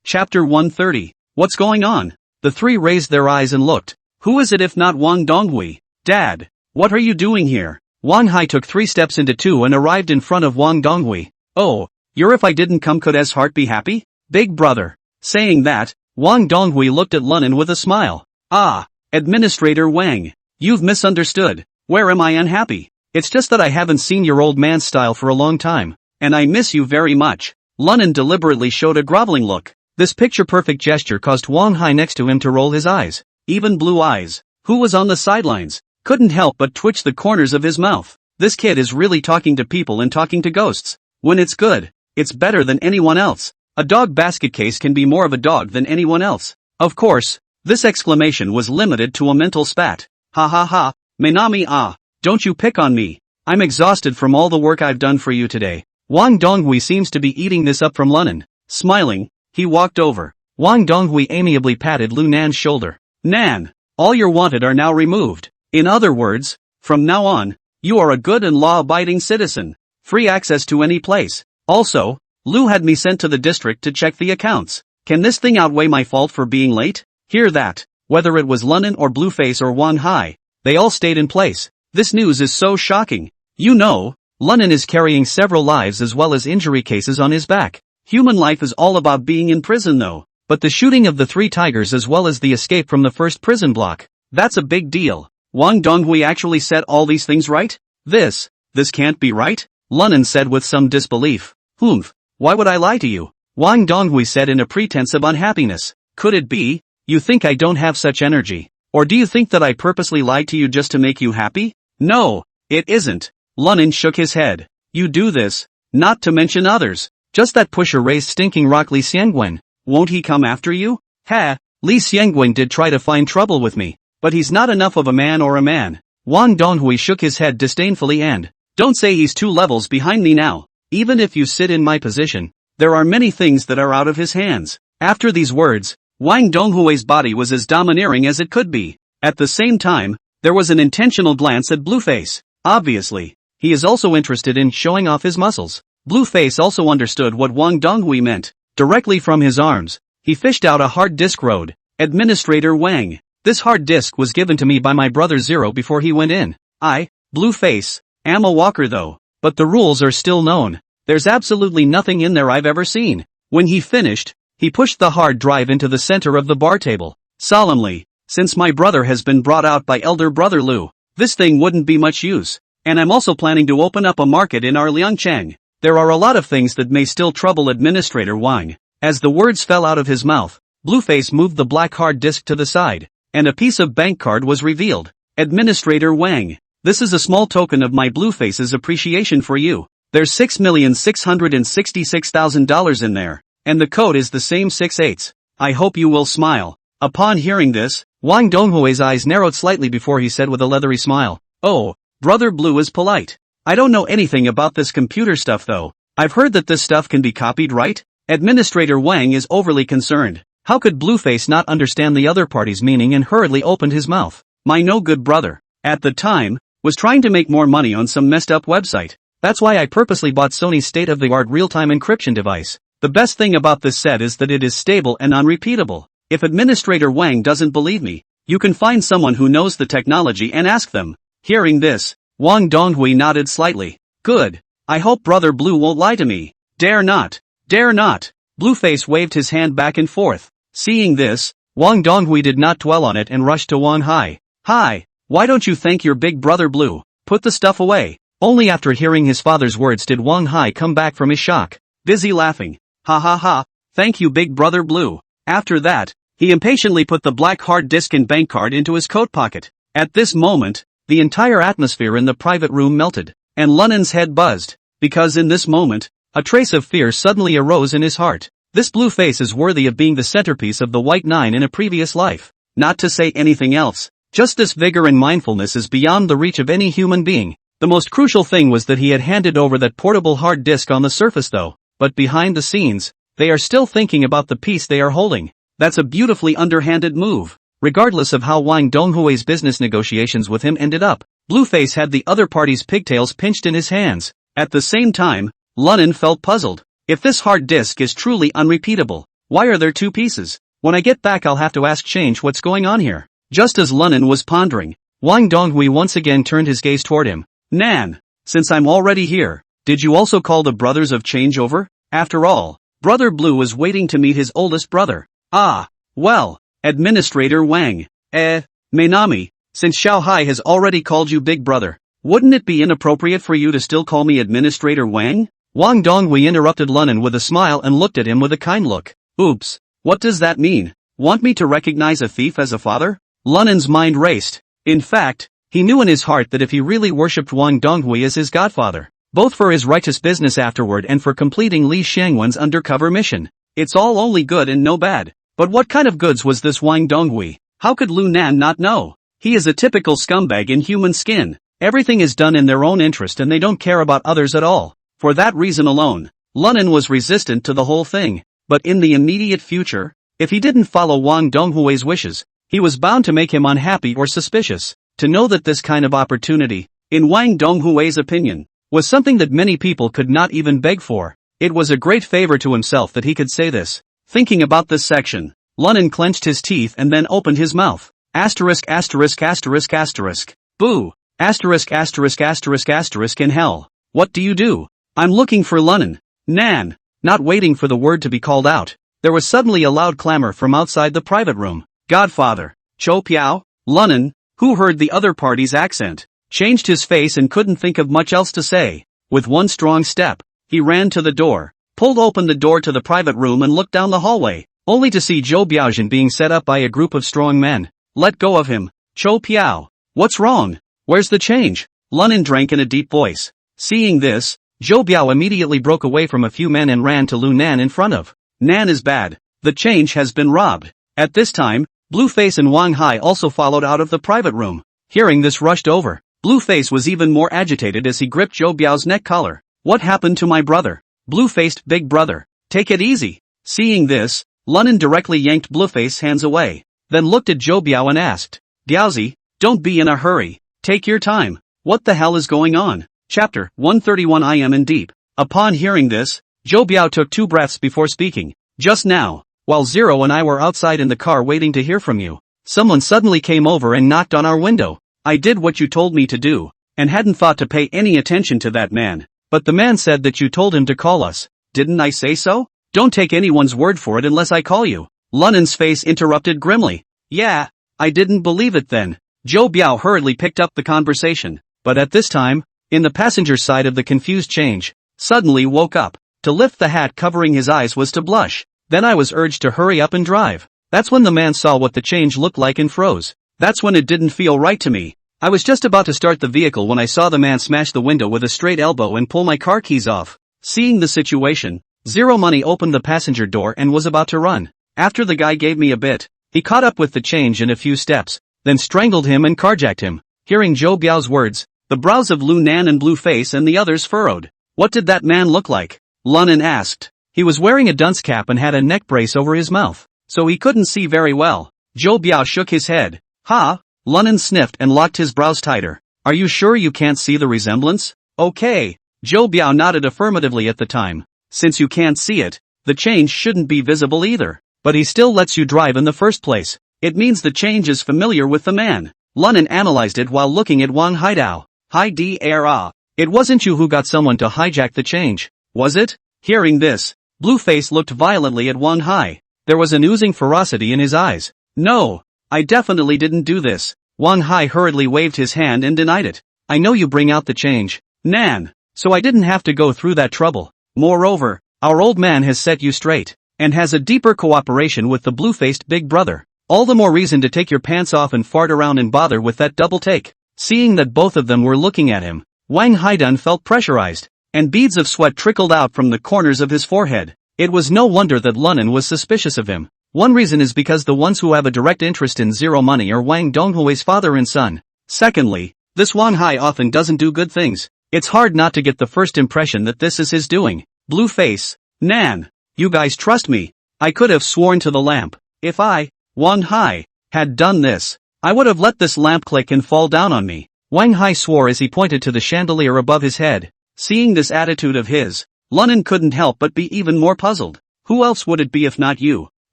S1: Chapter 130. What's going on? The three raised their eyes and looked. Who is it if not Wang Donghui? Dad, what are you doing here? Wang Hai took 3 steps into 2 and arrived in front of Wang Donghui. Oh, you're if I didn't come could his heart be happy? Big brother. Saying that, Wang Donghui looked at Lunan with a smile. Ah, Administrator Wang. You've misunderstood. Where am I unhappy? It's just that I haven't seen your old man's style for a long time, and I miss you very much. Lunan deliberately showed a groveling look. This picture-perfect gesture caused Wang Hai next to him to roll his eyes. Even Blue Eyes, who was on the sidelines, couldn't help but twitch the corners of his mouth. This kid is really talking to people and talking to ghosts. When it's good, it's better than anyone else. A dog basket case can be more of a dog than anyone else. Of course, this exclamation was limited to a mental spat. Ha ha ha, Menami ah, don't you pick on me. I'm exhausted from all the work I've done for you today. Wang Donghui seems to be eating this up from Lunan. Smiling, he walked over. Wang Donghui amiably patted Lu Nan's shoulder. Nan, all your wanted are now removed. In other words, from now on, you are a good and law-abiding citizen. Free access to any place. Also, Lu had me sent to the district to check the accounts. Can this thing outweigh my fault for being late? Hear that. Whether it was Lunan or Blueface or Wang Hai, they all stayed in place. This news is so shocking. You know, Lunan is carrying several lives as well as injury cases on his back. Human life is all about being in prison though. But the shooting of the 3 tigers as well as the escape from the first prison block, that's a big deal. Wang Donghui actually said all these things right? This can't be right? Lunan said with some disbelief. Humph. Why would I lie to you? Wang Donghui said in a pretense of unhappiness. Could it be? You think I don't have such energy? Or do you think that I purposely lied to you just to make you happy? No, it isn't. Lunan shook his head. You do this, not to mention others. Just that pusher raised stinking rock Li Xiangwen. Won't he come after you? Ha, Li Xiangwen did try to find trouble with me, but he's not enough of a man or a man. Wang Donghui shook his head disdainfully and, don't say he's 2 levels behind me now. Even if you sit in my position, there are many things that are out of his hands. After these words, Wang Donghui's body was as domineering as it could be. At the same time, there was an intentional glance at Blueface. Obviously, he is also interested in showing off his muscles. Blueface also understood what Wang Donghui meant. Directly from his arms, he fished out a hard disk. Road, Administrator Wang. This hard disk was given to me by my brother Zero before he went in. I, Blueface, am a walker though, but the rules are still known. There's absolutely nothing in there I've ever seen. When he finished, he pushed the hard drive into the center of the bar table. Solemnly, since my brother has been brought out by elder brother Lu, this thing wouldn't be much use. And I'm also planning to open up a market in our Liangchang. There are a lot of things that may still trouble Administrator Wang. As the words fell out of his mouth, Blueface moved the black hard disk to the side, and a piece of bank card was revealed. Administrator Wang, this is a small token of my Blueface's appreciation for you. There's $6,666,000 in there, and the code is the same 6/8. I hope you will smile. Upon hearing this, Wang Donghui's eyes narrowed slightly before he said with a leathery smile, oh, Brother Blue is polite. I don't know anything about this computer stuff though. I've heard that this stuff can be copied, right? Administrator Wang is overly concerned. How could Blueface not understand the other party's meaning and hurriedly opened his mouth? My no good brother, at the time, was trying to make more money on some messed up website. That's why I purposely bought Sony's state-of-the-art real-time encryption device. The best thing about this set is that it is stable and unrepeatable. If Administrator Wang doesn't believe me, you can find someone who knows the technology and ask them. Hearing this, Wang Donghui nodded slightly. Good. I hope Brother Blue won't lie to me. Dare not. Dare not. Blueface waved his hand back and forth. Seeing this, Wang Donghui did not dwell on it and rushed to Wang Hai. Hi, why don't you thank your big brother Blue? Put the stuff away. Only after hearing his father's words did Wang Hai come back from his shock. Busy laughing. Ha ha ha, thank you big brother Blue. After that, he impatiently put the black hard disk and bank card into his coat pocket. At this moment, the entire atmosphere in the private room melted, and Lunan's head buzzed, because in this moment, a trace of fear suddenly arose in his heart. This Blueface is worthy of being the centerpiece of the White Nine in a previous life. Not to say anything else, just this vigor and mindfulness is beyond the reach of any human being. The most crucial thing was that he had handed over that portable hard disk on the surface though, but behind the scenes, they are still thinking about the piece they are holding. That's a beautifully underhanded move. Regardless of how Wang Donghui's business negotiations with him ended up, Blueface had the other party's pigtails pinched in his hands. At the same time, Lunan felt puzzled. If this hard disk is truly unrepeatable, why are there 2 pieces? When I get back I'll have to ask Change what's going on here. Just as Lunan was pondering, Wang Donghui once again turned his gaze toward him. Nan, since I'm already here, did you also call the brothers of Change over? After all, Brother Blue is waiting to meet his oldest brother. Ah, well, Administrator Wang. Mainami, since Xiao Hai has already called you big brother, wouldn't it be inappropriate for you to still call me Administrator Wang? Wang Donghui interrupted Lunan with a smile and looked at him with a kind look. Oops, what does that mean? Want me to recognize a thief as a father? Lunan's mind raced. In fact, he knew in his heart that if he really worshipped Wang Donghui as his godfather, both for his righteous business afterward and for completing Li Xiangwen's undercover mission, it's all only good and no bad. But what kind of goods was this Wang Donghui? How could Lu Nan not know? He is a typical scumbag in human skin. Everything is done in their own interest and they don't care about others at all. For that reason alone, Lunan was resistant to the whole thing. But in the immediate future, if he didn't follow Wang Donghui's wishes, he was bound to make him unhappy or suspicious. To know that this kind of opportunity, in Wang Donghui's opinion, was something that many people could not even beg for. It was a great favor to himself that he could say this. Thinking about this section, Lunan clenched his teeth and then opened his mouth. Asterisk asterisk asterisk asterisk. Boo! Asterisk asterisk asterisk asterisk in hell. What do you do? I'm looking for Lunan. Nan. Not waiting for the word to be called out, there was suddenly a loud clamor from outside the private room. Godfather. Cho Piao? Lunan, who heard the other party's accent, changed his face and couldn't think of much else to say. With one strong step, he ran to the door, pulled open the door to the private room and looked down the hallway, only to see Zhou Biaojin being set up by a group of strong men. Let go of him, Chou Piao. What's wrong? Where's the change? Lunan drank in a deep voice. Seeing this, Zhou Biao immediately broke away from a few men and ran to Lu Nan in front of. Nan is bad. The change has been robbed. At this time, Blueface and Wang Hai also followed out of the private room. Hearing this rushed over. Blueface was even more agitated as he gripped Zhou Biao's neck collar. What happened to my brother? Blue-faced big brother. Take it easy. Seeing this, Lunan directly yanked Blueface's hands away, then looked at Zhou Biao and asked, Diaozi, don't be in a hurry. Take your time. What the hell is going on? Chapter 131. I am in deep. Upon hearing this, Zhou Biao took 2 breaths before speaking. Just now, while Zero and I were outside in the car waiting to hear from you, someone suddenly came over and knocked on our window. I did what you told me to do, and hadn't thought to pay any attention to that man, but the man said that you told him to call us. Didn't I say so? Don't take anyone's word for it unless I call you. Lunan's face interrupted grimly. Yeah, I didn't believe it then. Zhou Biao hurriedly picked up the conversation, but at this time, in the passenger side of the confused change, suddenly woke up. To lift the hat covering his eyes was to blush. Then I was urged to hurry up and drive. That's when the man saw what the change looked like and froze. That's when it didn't feel right to me. I was just about to start the vehicle when I saw the man smash the window with a straight elbow and pull my car keys off. Seeing the situation, Zero Money opened the passenger door and was about to run. After the guy gave me a bit, he caught up with the change in a few steps, then strangled him and carjacked him. Hearing Zhou Biao's words, the brows of Lu Nan and Blueface and the others furrowed. What did that man look like? Lunan asked. He was wearing a dunce cap and had a neck brace over his mouth, so he couldn't see very well. Zhou Biao shook his head. Ha! Lunan sniffed and locked his brows tighter. Are you sure you can't see the resemblance? Okay. Zhou Biao nodded affirmatively at the time. Since you can't see it, the change shouldn't be visible either. But he still lets you drive in the first place. It means the change is familiar with the man. Lunan analyzed it while looking at Wang Haidao. Hi Dra. It wasn't you who got someone to hijack the change, was it? Hearing this, Blueface looked violently at Wang Hai. There was an oozing ferocity in his eyes. No, I definitely didn't do this. Wang Hai hurriedly waved his hand and denied it. I know you bring out the change, Nan, so I didn't have to go through that trouble. Moreover, our old man has set you straight, and has a deeper cooperation with the blue-faced big brother. All the more reason to take your pants off and fart around and bother with that double take. Seeing that both of them were looking at him, Wang Haidun felt pressurized, and beads of sweat trickled out from the corners of his forehead. It was no wonder that Lunan was suspicious of him. One reason is because the ones who have a direct interest in Zero Money are Wang Donghui's father and son. Secondly, this Wang Hai often doesn't do good things. It's hard not to get the first impression that this is his doing. Blueface, Nan, you guys trust me. I could have sworn to the lamp. If I, Wang Hai, had done this, I would have let this lamp click and fall down on me. Wang Hai swore as he pointed to the chandelier above his head. Seeing this attitude of his, Lunan couldn't help but be even more puzzled. Who else would it be if not you?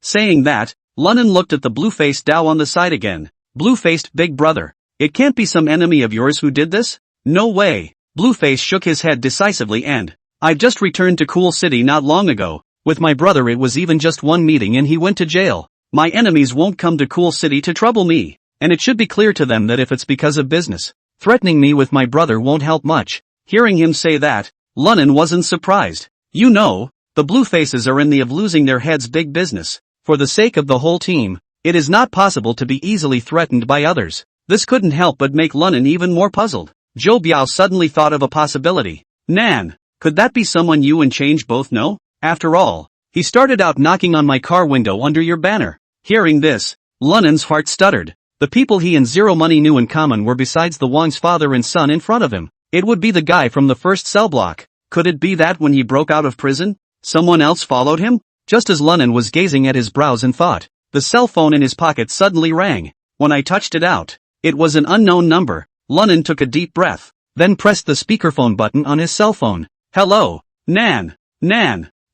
S1: Saying that, Lunan looked at the blue-faced Dao on the side again. Blue-faced big brother. It can't be some enemy of yours who did this? No way. Blueface shook his head decisively and, I've just returned to Cool City not long ago. With my brother it was even just one meeting and he went to jail. My enemies won't come to Cool City to trouble me, and it should be clear to them that if it's because of business, threatening me with my brother won't help much. Hearing him say that, Lunan wasn't surprised. You know, the Bluefaces are in the of losing their heads big business. For the sake of the whole team, it is not possible to be easily threatened by others. This couldn't help but make Lunan even more puzzled. Zhou Biao suddenly thought of a possibility. Nan, could that be someone you and Change both know? After all, he started out knocking on my car window under your banner. Hearing this, Lunan's heart stuttered. The people he and Zero Money knew in common were besides the Wang's father and son in front of him. It would be the guy from the first cell block. Could it be that when he broke out of prison, someone else followed him? Just as Lunan was gazing at his brows in thought, the cell phone in his pocket suddenly rang. When I touched it out, it was an unknown number. Lunan took a deep breath, then pressed the speakerphone button on his cell phone. Hello, Nan,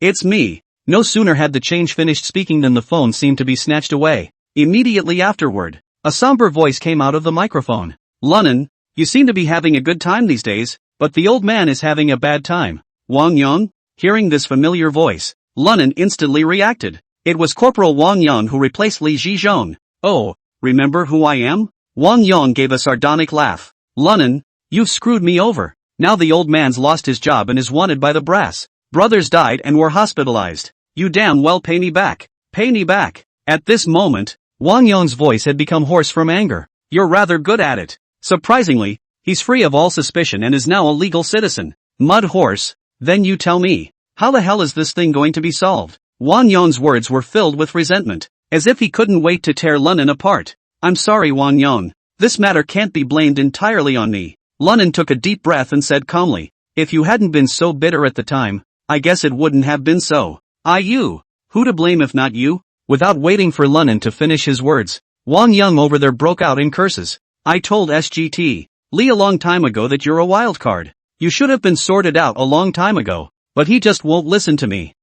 S1: it's me. No sooner had the Change finished speaking than the phone seemed to be snatched away. Immediately afterward, a somber voice came out of the microphone. Lunan, you seem to be having a good time these days, but the old man is having a bad time. Wang Yang? Hearing this familiar voice, Lunan instantly reacted. It was Corporal Wang Yang who replaced Li Zhizhong. Oh, remember who I am? Wang Yang gave a sardonic laugh. Lunan, you've screwed me over. Now the old man's lost his job and is wanted by the brass. Brothers died and were hospitalized. You damn well pay me back. Pay me back. At this moment, Wang Yong's voice had become hoarse from anger. You're rather good at it. Surprisingly, he's free of all suspicion and is now a legal citizen. Mud horse, then you tell me, how the hell is this thing going to be solved? Wang Yong's words were filled with resentment, as if he couldn't wait to tear Lunan apart. I'm sorry Wang Yong, this matter can't be blamed entirely on me. Lunan took a deep breath and said calmly, if you hadn't been so bitter at the time, I guess it wouldn't have been so. You. Who to blame if not you? Without waiting for Lunan to finish his words, Wang Yong over there broke out in curses. I told SGT Lee a long time ago that you're a wild card. You should have been sorted out a long time ago, but he just won't listen to me.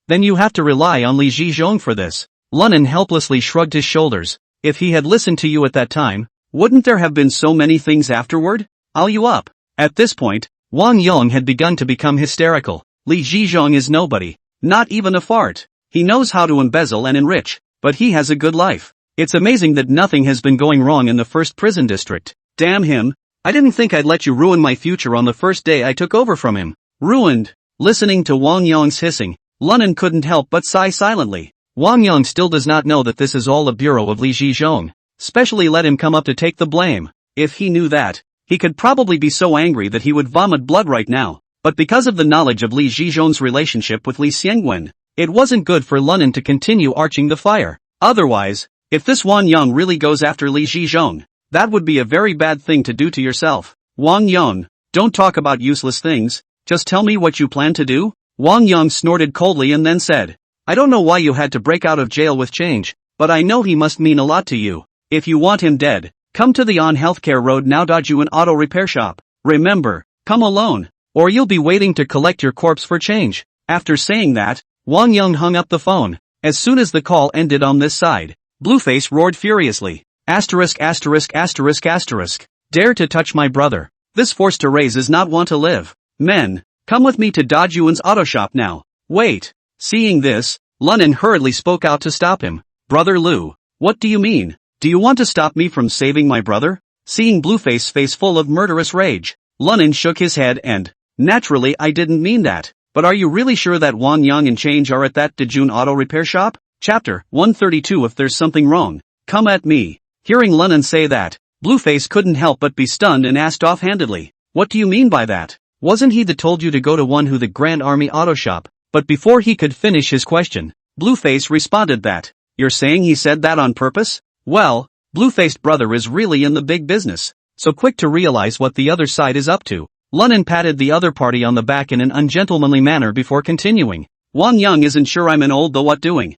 S1: Then you have to rely on Li Zhizhong for this. Lunan helplessly shrugged his shoulders. If he had listened to you at that time, wouldn't there have been so many things afterward? I'll you up. At this point, Wang Yong had begun to become hysterical. Li Zhizhong is nobody. Not even a fart. He knows how to embezzle and enrich, but he has a good life. It's amazing that nothing has been going wrong in the first prison district. Damn him. I didn't think I'd let you ruin my future on the first day I took over from him. Ruined. Listening to Wang Yong's hissing, Lunan couldn't help but sigh silently. Wang Yong still does not know that this is all the bureau of Li Zhizhong. Specially let him come up to take the blame. If he knew that, he could probably be so angry that he would vomit blood right now. But because of the knowledge of Li Zhizhong's relationship with Li Xiangwen, it wasn't good for Lunan to continue arching the fire. Otherwise, if this Wang Yong really goes after Li Zhizhong, that would be a very bad thing to do to yourself. Wang Yong, don't talk about useless things, just tell me what you plan to do? Wang Yong snorted coldly and then said, I don't know why you had to break out of jail with change, but I know he must mean a lot to you. If you want him dead, come to the On Healthcare Road now. You an auto repair shop. Remember, come alone, or you'll be waiting to collect your corpse for change. After saying that, Wang Yong hung up the phone. As soon as the call ended on this side, Blueface roared furiously. Asterisk asterisk asterisk asterisk. Dare to touch my brother. This force to raise is not want to live. Men, come with me to Yuan's auto shop now. Wait. Seeing this, Lunan hurriedly spoke out to stop him. Brother Lu, what do you mean? Do you want to stop me from saving my brother? Seeing Blueface's face full of murderous rage, Lunan shook his head and, naturally I didn't mean that. But are you really sure that Wang Yang and Change are at that Dejun auto repair shop? Chapter 132. If there's something wrong, come at me. Hearing Lunan say that, Blueface couldn't help but be stunned and asked offhandedly, what do you mean by that? Wasn't he that told you to go to the Grand Army auto shop? But before he could finish his question, Blueface responded that, you're saying he said that on purpose? Well, Bluefaced brother is really in the big business, so quick to realize what the other side is up to. Lunan patted the other party on the back in an ungentlemanly manner before continuing. Wang Yang isn't sure I'm an old the what doing.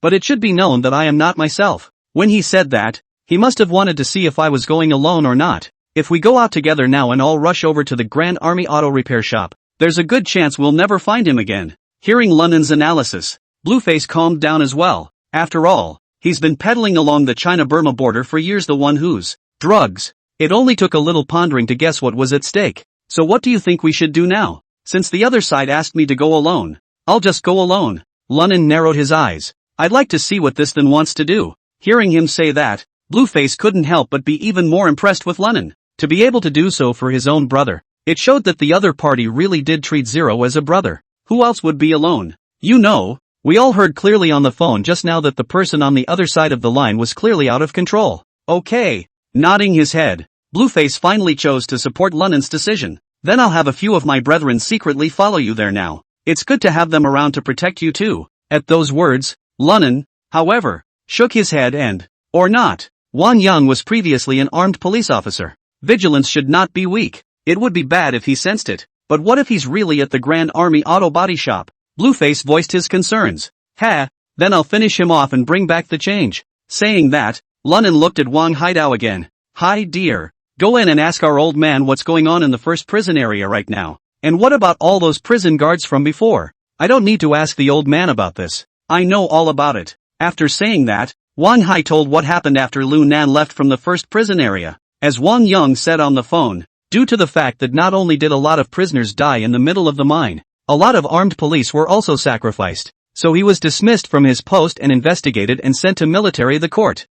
S1: But it should be known that I am not myself. When he said that, he must have wanted to see if I was going alone or not. If we go out together now and all rush over to the Grand Army auto repair shop, there's a good chance we'll never find him again. Hearing Lunan's analysis, Blueface calmed down as well. After all, he's been peddling along the China-Burma border for years, the one who's drugs. It only took a little pondering to guess what was at stake. So what do you think we should do now? Since the other side asked me to go alone, I'll just go alone. Lunan narrowed his eyes. I'd like to see what this then wants to do. Hearing him say that, Blueface couldn't help but be even more impressed with Lunan. To be able to do so for his own brother, it showed that the other party really did treat Zero as a brother. Who else would be alone? You know, we all heard clearly on the phone just now that the person on the other side of the line was clearly out of control. Okay. Nodding his head, Blueface finally chose to support Lunan's decision. Then I'll have a few of my brethren secretly follow you there now. It's good to have them around to protect you too. At those words, Lunan, however, shook his head and, or not. Wang Yang was previously an armed police officer. Vigilance should not be weak. It would be bad if he sensed it. But what if he's really at the Grand Army auto body shop? Blueface voiced his concerns. Then I'll finish him off and bring back the change. Saying that, Lunan looked at Wang Haidao again. Hi dear. Go in and ask our old man what's going on in the first prison area right now. And what about all those prison guards from before? I don't need to ask the old man about this. I know all about it. After saying that, Wang Hai told what happened after Lu Nan left from the first prison area. As Wang Yang said on the phone, due to the fact that not only did a lot of prisoners die in the middle of the mine, a lot of armed police were also sacrificed. So he was dismissed from his post and investigated and sent to military the court.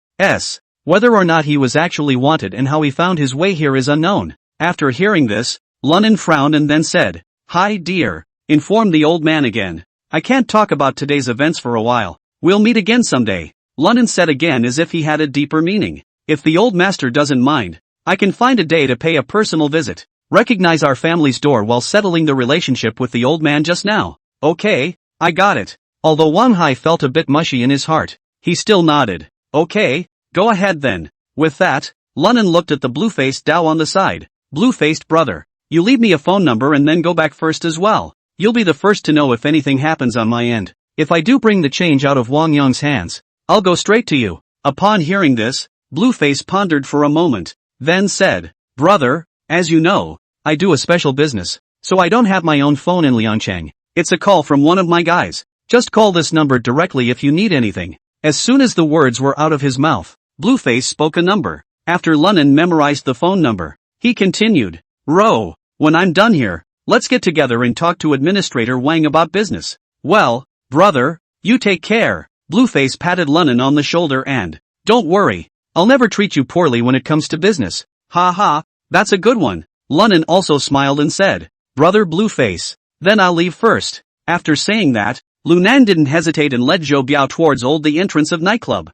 S1: Whether or not he was actually wanted and how he found his way here is unknown. After hearing this, Lunan frowned and then said, "Hi dear." Informed the old man again. "I can't talk about today's events for a while. We'll meet again someday." Lunan said again as if he had a deeper meaning. "If the old master doesn't mind, I can find a day to pay a personal visit. Recognize our family's door while settling the relationship with the old man just now." "Okay, I got it." Although Wang Hai felt a bit mushy in his heart, he still nodded. "Okay, go ahead then." With that, Lunan looked at the blue-faced Dao on the side. "Blue-faced brother, you leave me a phone number and then go back first as well. You'll be the first to know if anything happens on my end. If I do bring the change out of Wang Yang's hands, I'll go straight to you." Upon hearing this, Blueface pondered for a moment, then said, "Brother, as you know, I do a special business, so I don't have my own phone in Liangcheng. It's a call from one of my guys. Just call this number directly if you need anything." As soon as the words were out of his mouth, Blueface spoke a number. After Lunan memorized the phone number, he continued, "Ro, when I'm done here, let's get together and talk to Administrator Wang about business." "Well, brother, you take care." Blueface patted Lunan on the shoulder and, "Don't worry, I'll never treat you poorly when it comes to business." "Ha ha, that's a good one." Lunan also smiled and said, "Brother Blueface, then I'll leave first." After saying that, Lunan didn't hesitate and led Zhou Biao towards the entrance of nightclub.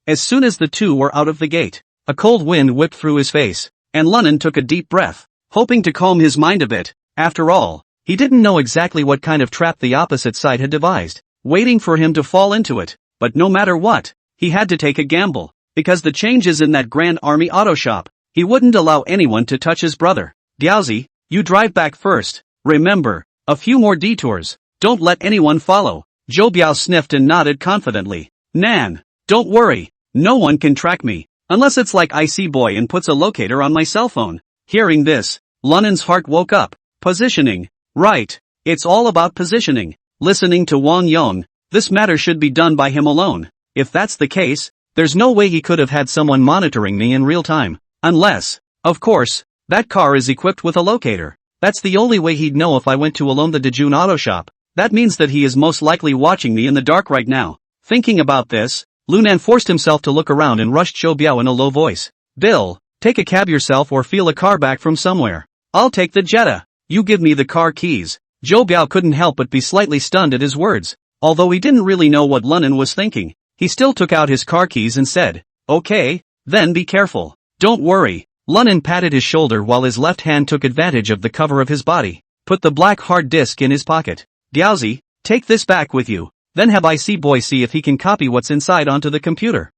S1: As soon as the two were out of the gate, a cold wind whipped through his face, and Lunan took a deep breath, hoping to calm his mind a bit. After all, he didn't know exactly what kind of trap the opposite side had devised, waiting for him to fall into it. But no matter what, he had to take a gamble, because the change is in that Grand Army auto shop. He wouldn't allow anyone to touch his brother. "Diaozi, you drive back first. Remember, a few more detours. Don't let anyone follow." Zhou Biao sniffed and nodded confidently. "Nan, don't worry, no one can track me, unless it's like IC Boy and puts a locator on my cell phone." Hearing this, Lunan's heart woke up. Positioning. Right, it's all about positioning. Listening to Wang Yong, this matter should be done by him alone. If that's the case, there's no way he could have had someone monitoring me in real time. Unless, of course, that car is equipped with a locator. That's the only way he'd know if I went to the Dejun auto shop. That means that he is most likely watching me in the dark right now. Thinking about this, Lunan forced himself to look around and rushed Zhou Biao in a low voice. "Bill, take a cab yourself or feel a car back from somewhere." "I'll take the Jetta. You give me the car keys." Zhou Biao couldn't help but be slightly stunned at his words. Although he didn't really know what Lunan was thinking, he still took out his car keys and said, "Okay, then be careful." "Don't worry." Lunan patted his shoulder while his left hand took advantage of the cover of his body, put the black hard disk in his pocket. "Diaozi, take this back with you, then have IC Boy see if he can copy what's inside onto the computer."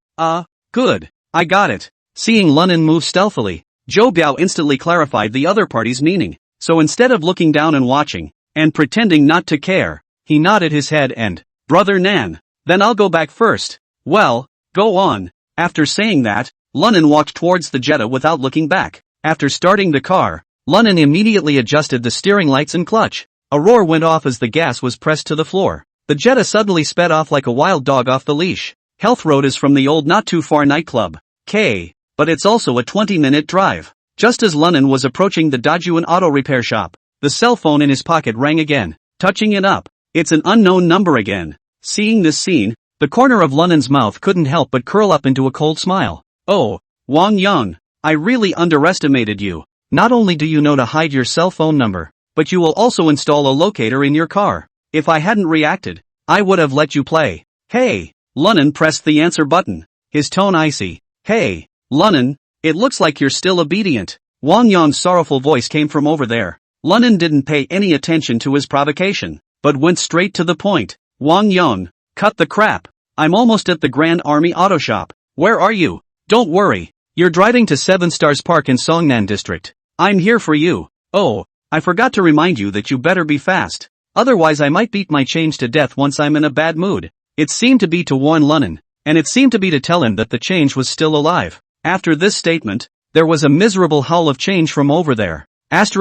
S1: Good. I got it." Seeing Lunan move stealthily, Zhou Biao instantly clarified the other party's meaning, so instead of looking down and watching, and pretending not to care, he nodded his head and, "Brother Nan, then I'll go back first." "Well, go on." After saying that, Lunan walked towards the Jetta without looking back. After starting the car, Lunan immediately adjusted the steering lights and clutch. A roar went off as the gas was pressed to the floor. The Jetta suddenly sped off like a wild dog off the leash. Health Road is from the old not too far nightclub. But it's also a 20-minute drive. Just as Lunan was approaching the Dajuan auto repair shop, the cell phone in his pocket rang again. Touching it up, it's an unknown number again. Seeing this scene, the corner of Lunan's mouth couldn't help but curl up into a cold smile. "Oh, Wang Yang, I really underestimated you. Not only do you know to hide your cell phone number, but you will also install a locator in your car. If I hadn't reacted, I would have let you play." "Hey." Lunan pressed the answer button, his tone icy. "Hey, Lunan, it looks like you're still obedient." Wang Yang's sorrowful voice came from over there. Lunan didn't pay any attention to his provocation, but went straight to the point. "Wang Yang, cut the crap. I'm almost at the Grand Army auto shop. Where are you?" "Don't worry, you're driving to 7 Stars Park in Songnan District. I'm here for you." "Oh, I forgot to remind you that you better be fast. Otherwise I might beat my change to death once I'm in a bad mood." It seemed to be to warn Lunan, and it seemed to be to tell him that the change was still alive. After this statement, there was a miserable howl of change from over there. Mud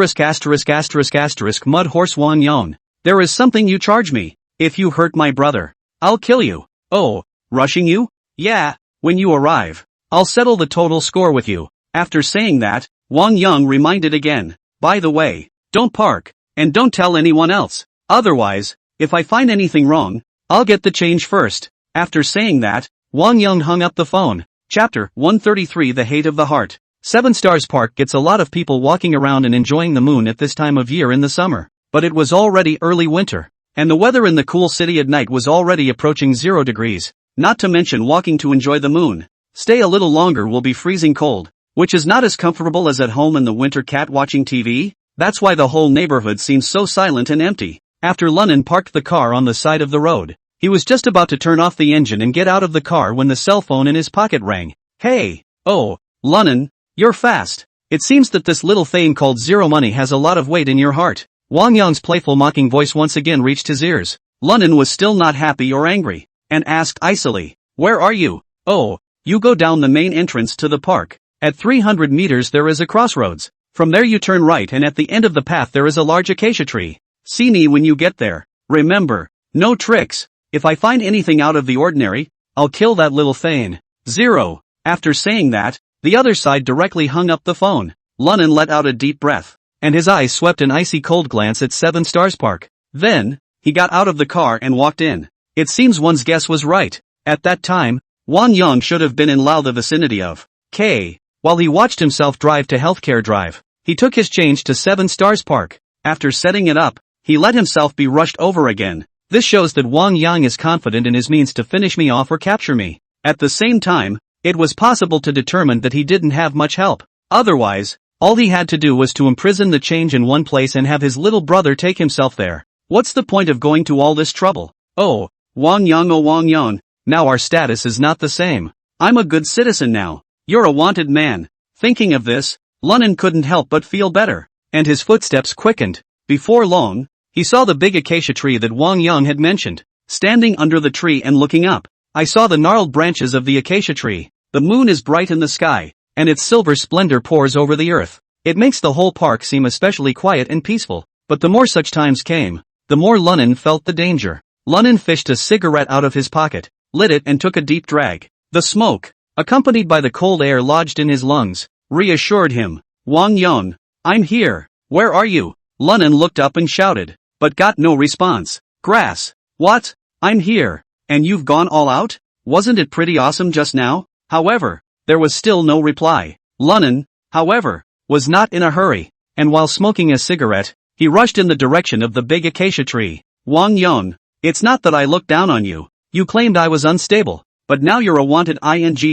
S1: Horse Wang Yang. "There is something you charge me. If you hurt my brother, I'll kill you." "Oh, rushing you?" "Yeah, when you arrive, I'll settle the total score with you." After saying that, Wang Yang reminded again, "By the way, don't park, and don't tell anyone else. Otherwise, if I find anything wrong, I'll get the change first." After saying that, Wang Yang hung up the phone. Chapter 133 The Hate of the Heart. 7 Stars Park gets a lot of people walking around and enjoying the moon at this time of year in the summer. But it was already early winter, and the weather in the cool city at night was already approaching 0 degrees. Not to mention walking to enjoy the moon. Stay a little longer will be freezing cold, which is not as comfortable as at home in the winter cat watching TV. That's why the whole neighborhood seems so silent and empty. After Lunnan parked the car on the side of the road, he was just about to turn off the engine and get out of the car when the cell phone in his pocket rang. Hey! Oh, Lunnan, you're fast. It seems that this little thing called zero money has a lot of weight in your heart. Wang Yang's playful mocking voice once again reached his ears. Lunnan was still not happy or angry, and asked icily, "Where are you?" "Oh, you go down the main entrance to the park. At 300 meters there is a crossroads. From there you turn right and at the end of the path there is a large acacia tree. See me when you get there. Remember, no tricks. If I find anything out of the ordinary, I'll kill that little thing." 0. After saying that, the other side directly hung up the phone. Lunnan let out a deep breath, and his eyes swept an icy cold glance at 7 Stars Park. Then, he got out of the car and walked in. It seems one's guess was right. At that time, Wang Yang should have been in Lao, the vicinity of K. While he watched himself drive to Healthcare Drive, he took his change to 7 Stars Park. After setting it up, he let himself be rushed over again. This shows that Wang Yang is confident in his means to finish me off or capture me. At the same time, it was possible to determine that he didn't have much help. Otherwise, all he had to do was to imprison the change in one place and have his little brother take himself there. What's the point of going to all this trouble? Oh, Wang Yang, now our status is not the same. I'm a good citizen now. You're a wanted man. Thinking of this, Lunnan couldn't help but feel better, and his footsteps quickened. Before long, he saw the big acacia tree that Wang Yang had mentioned. Standing under the tree and looking up, I saw the gnarled branches of the acacia tree. The moon is bright in the sky, and its silver splendor pours over the earth. It makes the whole park seem especially quiet and peaceful. But the more such times came, the more Lunnan felt the danger. Lunnan fished a cigarette out of his pocket, lit it and took a deep drag. The smoke, accompanied by the cold air lodged in his lungs, reassured him. "Wang Yang, I'm here. Where are you?" Lunnan looked up and shouted, but got no response. "Grass. What? I'm here. And you've gone all out? Wasn't it pretty awesome just now?" However, there was still no reply. Lunnan, however, was not in a hurry, and while smoking a cigarette, he rushed in the direction of the big acacia tree. "Wang Yang, it's not that I looked down on you. You claimed I was unstable, but now you're a wanted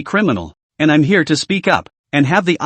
S1: criminal, and I'm here to speak up, and have the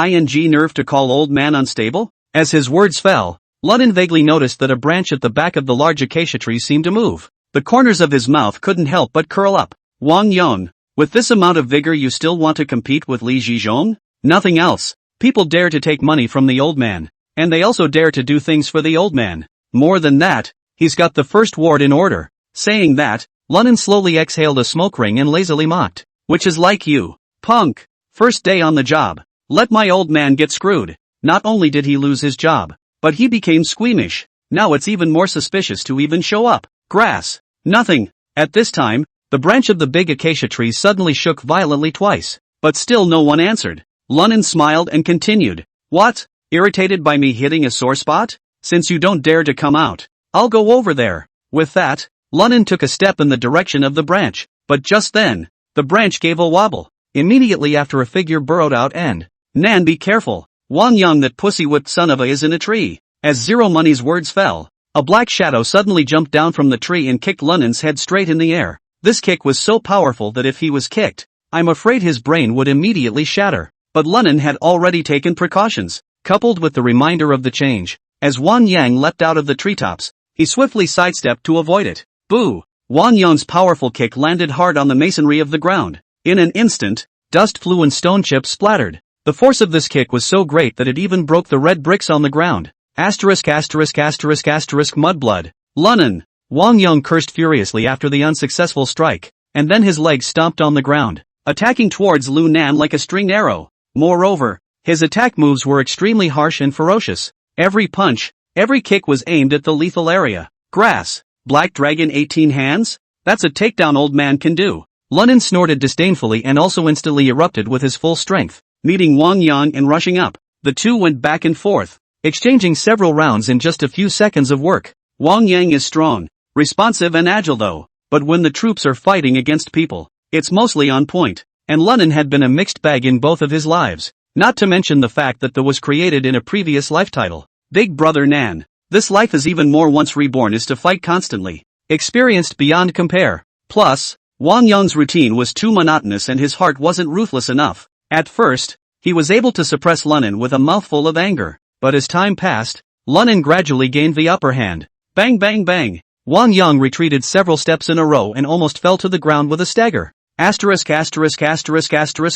S1: nerve to call old man unstable?" As his words fell, Lunnan vaguely noticed that a branch at the back of the large acacia tree seemed to move. The corners of his mouth couldn't help but curl up. "Wang Yang, with this amount of vigor you still want to compete with Li Zhizhong? Nothing else. People dare to take money from the old man, and they also dare to do things for the old man. More than that, he's got the first ward in order." Saying that, Lunnan slowly exhaled a smoke ring and lazily mocked. "Which is like you, punk. First day on the job. Let my old man get screwed." Not only did he lose his job, but he became squeamish. Now it's even more suspicious to even show up. Grass. Nothing. At this time, the branch of the big acacia tree suddenly shook violently twice, but still no one answered. Lunnan smiled and continued. "What? Irritated by me hitting a sore spot? Since you don't dare to come out, I'll go over there." With that, Lunnan took a step in the direction of the branch, but just then, the branch gave a wobble. Immediately after a figure burrowed out and, "Nan, be careful. Wang Yang, that pussy-whipped son of a, is in a tree." As Zero Money's words fell, a black shadow suddenly jumped down from the tree and kicked Lunnan's head straight in the air. This kick was so powerful that if he was kicked, I'm afraid his brain would immediately shatter. But Lunnan had already taken precautions, coupled with the reminder of the change. As Wang Yang leapt out of the treetops, he swiftly sidestepped to avoid it. Boo! Wang Yang's powerful kick landed hard on the masonry of the ground. In an instant, dust flew and stone chips splattered. The force of this kick was so great that it even broke the red bricks on the ground. Mudblood. Lunnan! Wang Yang cursed furiously after the unsuccessful strike, and then his legs stomped on the ground, attacking towards Lu Nan like a stringed arrow. Moreover, his attack moves were extremely harsh and ferocious. Every punch, every kick was aimed at the lethal area. Grass. Black Dragon 18 hands? That's a takedown old man can do. Lunnan snorted disdainfully and also instantly erupted with his full strength, meeting Wang Yang and rushing up. The two went back and forth, exchanging several rounds in just a few seconds of work. Wang Yang is strong, responsive and agile though, but when the troops are fighting against people, it's mostly on point, and Lunnan had been a mixed bag in both of his lives. Not to mention the fact that the was created in a previous life title, Big Brother Nan. This life is even more once reborn is to fight constantly. Experienced beyond compare. Plus, Wang Yong's routine was too monotonous and his heart wasn't ruthless enough. At first, he was able to suppress Lunan with a mouthful of anger, but as time passed, Lunan gradually gained the upper hand. Bang bang bang. Wang Yong retreated several steps in a row and almost fell to the ground with a stagger.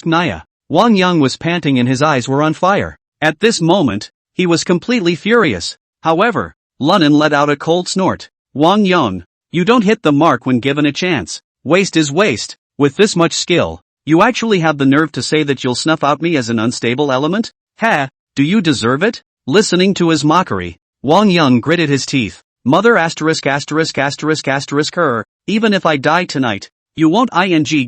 S1: Naya. Wang Yong was panting and his eyes were on fire. At this moment, he was completely furious. However, Lunan let out a cold snort. Wang Yong, you don't hit the mark when given a chance. Waste is waste. With this much skill, you actually have the nerve to say that you'll snuff out me as an unstable element? Ha, do you deserve it? Listening to his mockery, Wang Yong gritted his teeth. Mother her, even if I die tonight, you won't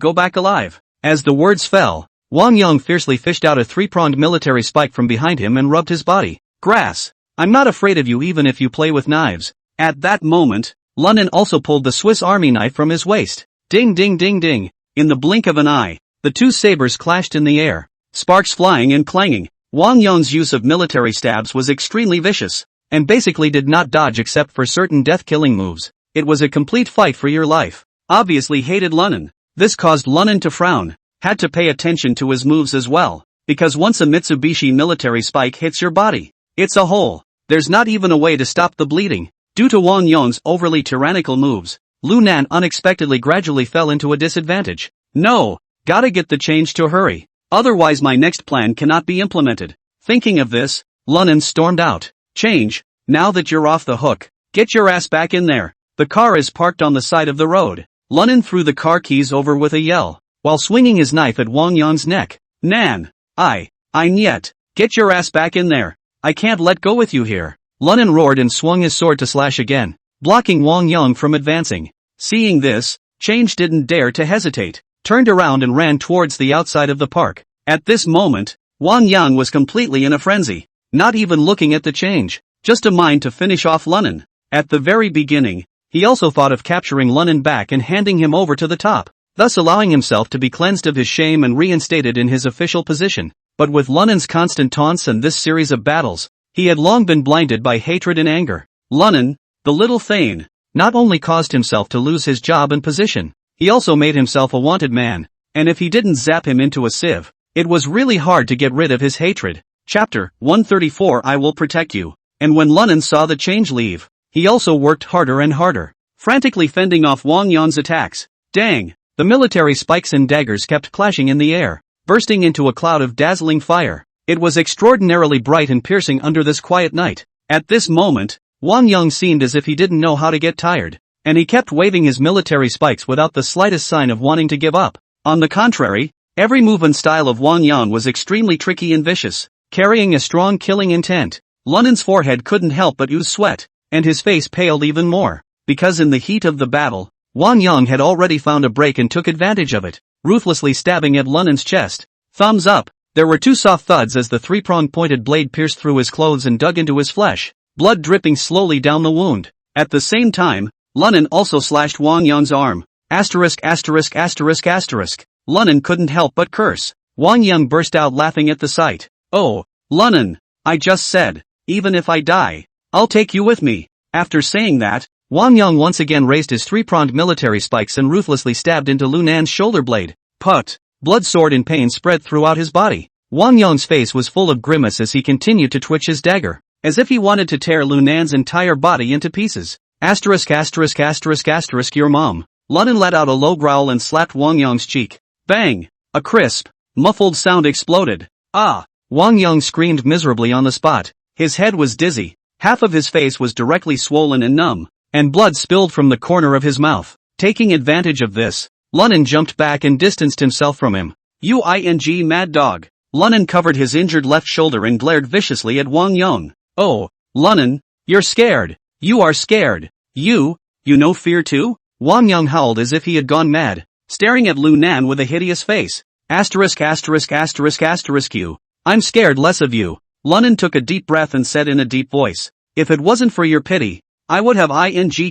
S1: go back alive. As the words fell, Wang Yong fiercely fished out a three-pronged military spike from behind him and rubbed his body. Grass. I'm not afraid of you even if you play with knives. At that moment, Lunan also pulled the Swiss Army knife from his waist. Ding ding ding ding. In the blink of an eye, the two sabers clashed in the air, sparks flying and clanging. Wang Yong's use of military stabs was extremely vicious, and basically did not dodge except for certain death-killing moves. It was a complete fight for your life. Obviously hated Lunan. This caused Lunan to frown, had to pay attention to his moves as well, because once a Mitsubishi military spike hits your body, it's a hole. There's not even a way to stop the bleeding. Due to Wang Yong's overly tyrannical moves, Lunan unexpectedly gradually fell into a disadvantage. No, gotta get the change to hurry. Otherwise my next plan cannot be implemented. Thinking of this, Lunan stormed out. Change, now that you're off the hook, get your ass back in there. The car is parked on the side of the road. Lunan threw the car keys over with a yell, while swinging his knife at Wang Yong's neck. Nan, I niet, get your ass back in there. I can't let go with you here. Lunan roared and swung his sword to slash again, blocking Wang Yong from advancing. Seeing this, Change didn't dare to hesitate, turned around and ran towards the outside of the park. At this moment, Wang Yong was completely in a frenzy, not even looking at the Change, just a mind to finish off Lunan. At the very beginning, he also thought of capturing Lunan back and handing him over to the top, thus allowing himself to be cleansed of his shame and reinstated in his official position. But with Lunan's constant taunts and this series of battles, he had long been blinded by hatred and anger. Lunan, the little Thane, not only caused himself to lose his job and position, he also made himself a wanted man, and if he didn't zap him into a sieve, it was really hard to get rid of his hatred. Chapter 134 I Will Protect You. And when Lunan saw the Change leave, he also worked harder and harder, frantically fending off Wang Yong's attacks. Dang! The military spikes and daggers kept clashing in the air, bursting into a cloud of dazzling fire. It was extraordinarily bright and piercing under this quiet night. At this moment, Wang Yong seemed as if he didn't know how to get tired, and he kept waving his military spikes without the slightest sign of wanting to give up. On the contrary, every move and style of Wang Yong was extremely tricky and vicious, carrying a strong killing intent. Lunan's forehead couldn't help but ooze sweat, and his face paled even more, because in the heat of the battle, Wang Yong had already found a break and took advantage of it, ruthlessly stabbing at Lunan's chest. Thumbs up. There were two soft thuds as the three-pronged pointed blade pierced through his clothes and dug into his flesh, blood dripping slowly down the wound. At the same time, Lunan also slashed Wang Yong's arm. Lunan couldn't help but curse. Wang Yong burst out laughing at the sight. Oh, Lunan, I just said, even if I die, I'll take you with me. After saying that, Wang Yong once again raised his three-pronged military spikes and ruthlessly stabbed into Lunan's shoulder blade. Put! Blood soared in pain spread throughout his body. Wang Yong's face was full of grimace as he continued to twitch his dagger, as if he wanted to tear Lunan's entire body into pieces. Your mom. Lunan let out a low growl and slapped Wang Yong's cheek. Bang! A crisp, muffled sound exploded. Ah! Wang Yong screamed miserably on the spot. His head was dizzy, half of his face was directly swollen and numb, and blood spilled from the corner of his mouth. Taking advantage of this, Lunan jumped back and distanced himself from him. Mad dog. Lunan covered his injured left shoulder and glared viciously at Wang Yong. Oh, Lunan, you're scared. You are scared. You know fear too? Wang Yong howled as if he had gone mad, staring at Lunan with a hideous face. You. I'm scared less of you. Lunan took a deep breath and said in a deep voice, if it wasn't for your pity, I would have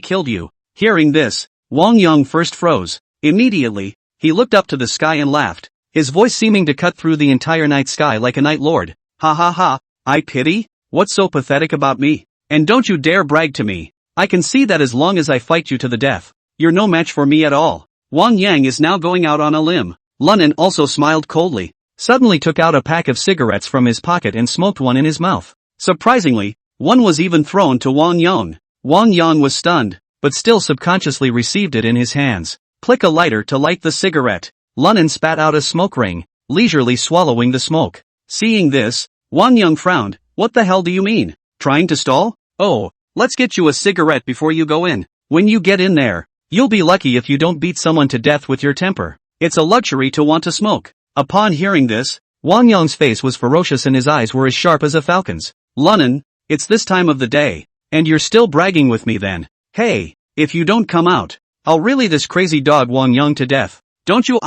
S1: killed you. Hearing this, Wang Yong first froze. Immediately, he looked up to the sky and laughed. his voice seeming to cut through the entire night sky like a night lord. Ha ha ha, I pity? What's so pathetic about me? And don't you dare brag to me. I can see that as long as I fight you to the death, you're no match for me at all. Wang Yang is now going out on a limb. Lunan also smiled coldly, suddenly took out a pack of cigarettes from his pocket and smoked one in his mouth. Surprisingly, one was even thrown to Wang Yang. Wang Yang was stunned, but still subconsciously received it in his hands. Click a lighter to light the cigarette. Lunan spat out a smoke ring, leisurely swallowing the smoke. Seeing this, Wang Yang frowned. What the hell do you mean? Trying to stall? Oh, let's get you a cigarette before you go in. When you get in there, you'll be lucky if you don't beat someone to death with your temper. It's a luxury to want to smoke. Upon hearing this, Wang Yang's face was ferocious and his eyes were as sharp as a falcon's. Lunan, it's this time of the day, and you're still bragging with me then. Hey, if you don't come out, I'll really this crazy dog Wang Yang to death. Don't you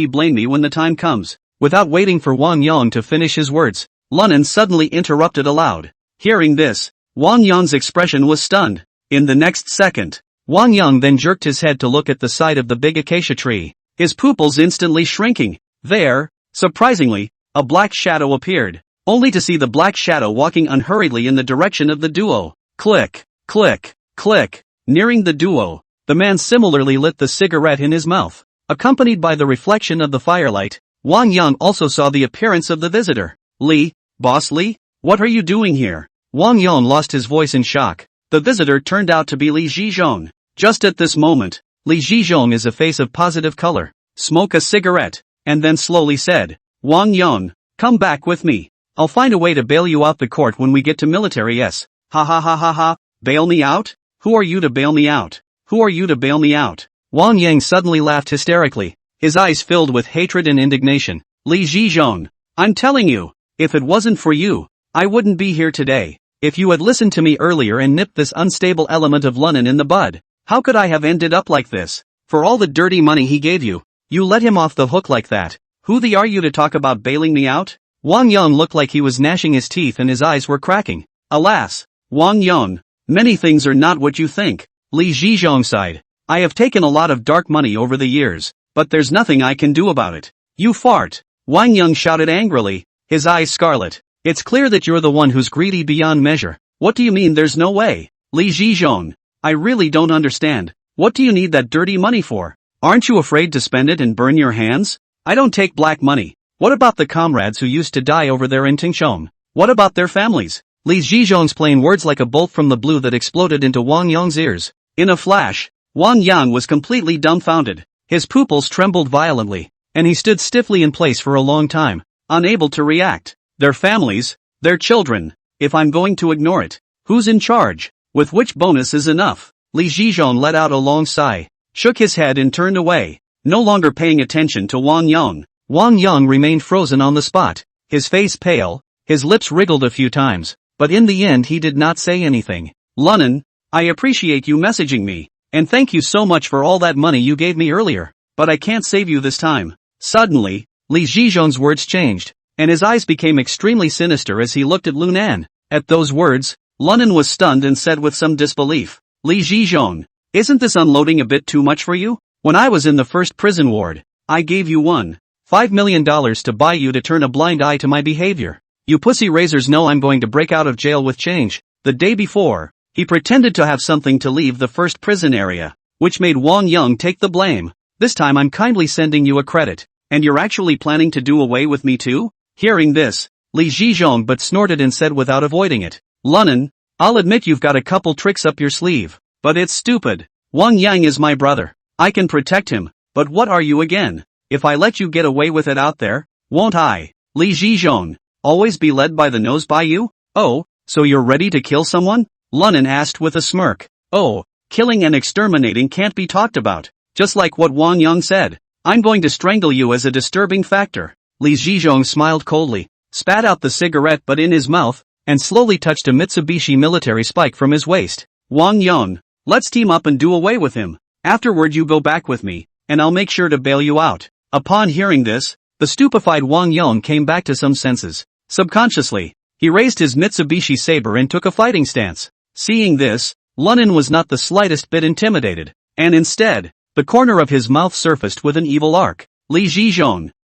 S1: blame me when the time comes. Without waiting for Wang Yang to finish his words, Lunan suddenly interrupted aloud. Hearing this, Wang Yang's expression was stunned. In the next second, Wang Yang then jerked his head to look at the side of the big acacia tree, his pupils instantly shrinking. There, surprisingly, a black shadow appeared, only to see the black shadow walking unhurriedly in the direction of the duo. Click, click, click. Nearing the duo, the man similarly lit the cigarette in his mouth. Accompanied by the reflection of the firelight, Wang Yang also saw the appearance of the visitor. Li, Boss Li, what are you doing here? Wang Yang lost his voice in shock. The visitor turned out to be Li Zhizhong. Just at this moment, Li Zhizhong is a face of positive color, smoked a cigarette, and then slowly said, Wang Yang, come back with me. I'll find a way to bail you out the court when we get to military S. Ha ha ha ha ha, bail me out? Who are you to bail me out? Who are you to bail me out? Wang Yang suddenly laughed hysterically, his eyes filled with hatred and indignation. Li Zhizhong, I'm telling you, if it wasn't for you, I wouldn't be here today. If you had listened to me earlier and nipped this unstable element of Lunan in the bud, how could I have ended up like this? For all the dirty money he gave you, you let him off the hook like that. Who the are you to talk about bailing me out? Wang Yang looked like he was gnashing his teeth and his eyes were cracking. Alas, Wang Yang, many things are not what you think. Li Zhizhong sighed. I have taken a lot of dark money over the years, but there's nothing I can do about it. You fart! Wang Yang shouted angrily, his eyes scarlet. It's clear that you're the one who's greedy beyond measure. What do you mean there's no way? Li Zhizhong, I really don't understand. What do you need that dirty money for? Aren't you afraid to spend it and burn your hands? I don't take black money. What about the comrades who used to die over there in Tingshong? What about their families? Li Zhizhong's plain words like a bolt from the blue that exploded into Wang Yang's ears. In a flash, Wang Yang was completely dumbfounded. His pupils trembled violently, and he stood stiffly in place for a long time, unable to react. Their families, their children. If I'm going to ignore it, who's in charge? With which bonus is enough? Li Zhizhong let out a long sigh, shook his head and turned away, no longer paying attention to Wang Yang. Wang Yang remained frozen on the spot, his face pale, his lips wriggled a few times, but in the end he did not say anything. Lunan, I appreciate you messaging me, and thank you so much for all that money you gave me earlier, but I can't save you this time. Suddenly, Li Zhizhong's words changed, and his eyes became extremely sinister as he looked at Lunan. At those words, Lunan was stunned and said with some disbelief, Li Zhizhong, isn't this unloading a bit too much for you? When I was in the first prison ward, I gave you $1.5 million to buy you to turn a blind eye to my behavior. You pussy raisers know I'm going to break out of jail with change. The day before, he pretended to have something to leave the first prison area, which made Wang Yang take the blame. This time I'm kindly sending you a credit, and you're actually planning to do away with me too? Hearing this, Li Zhizhong but snorted and said without avoiding it, Lunan, I'll admit you've got a couple tricks up your sleeve, but it's stupid. Wang Yang is my brother. I can protect him, but what are you again? If I let you get away with it out there, won't I, Li Zhizhong, always be led by the nose by you? Oh, so you're ready to kill someone? Lunan asked with a smirk. Oh, killing and exterminating can't be talked about. Just like what Wang Yang said, I'm going to strangle you as a disturbing factor. Li Zhizhong smiled coldly, spat out the cigarette butt in his mouth, and slowly touched a Mitsubishi military spike from his waist. Wang Yang, let's team up and do away with him. Afterward you go back with me, and I'll make sure to bail you out. Upon hearing this, the stupefied Wang Yang came back to some senses. Subconsciously, he raised his Mitsubishi saber and took a fighting stance. Seeing this, Lunan was not the slightest bit intimidated, and instead, the corner of his mouth surfaced with an evil arc. Li Zhizhong,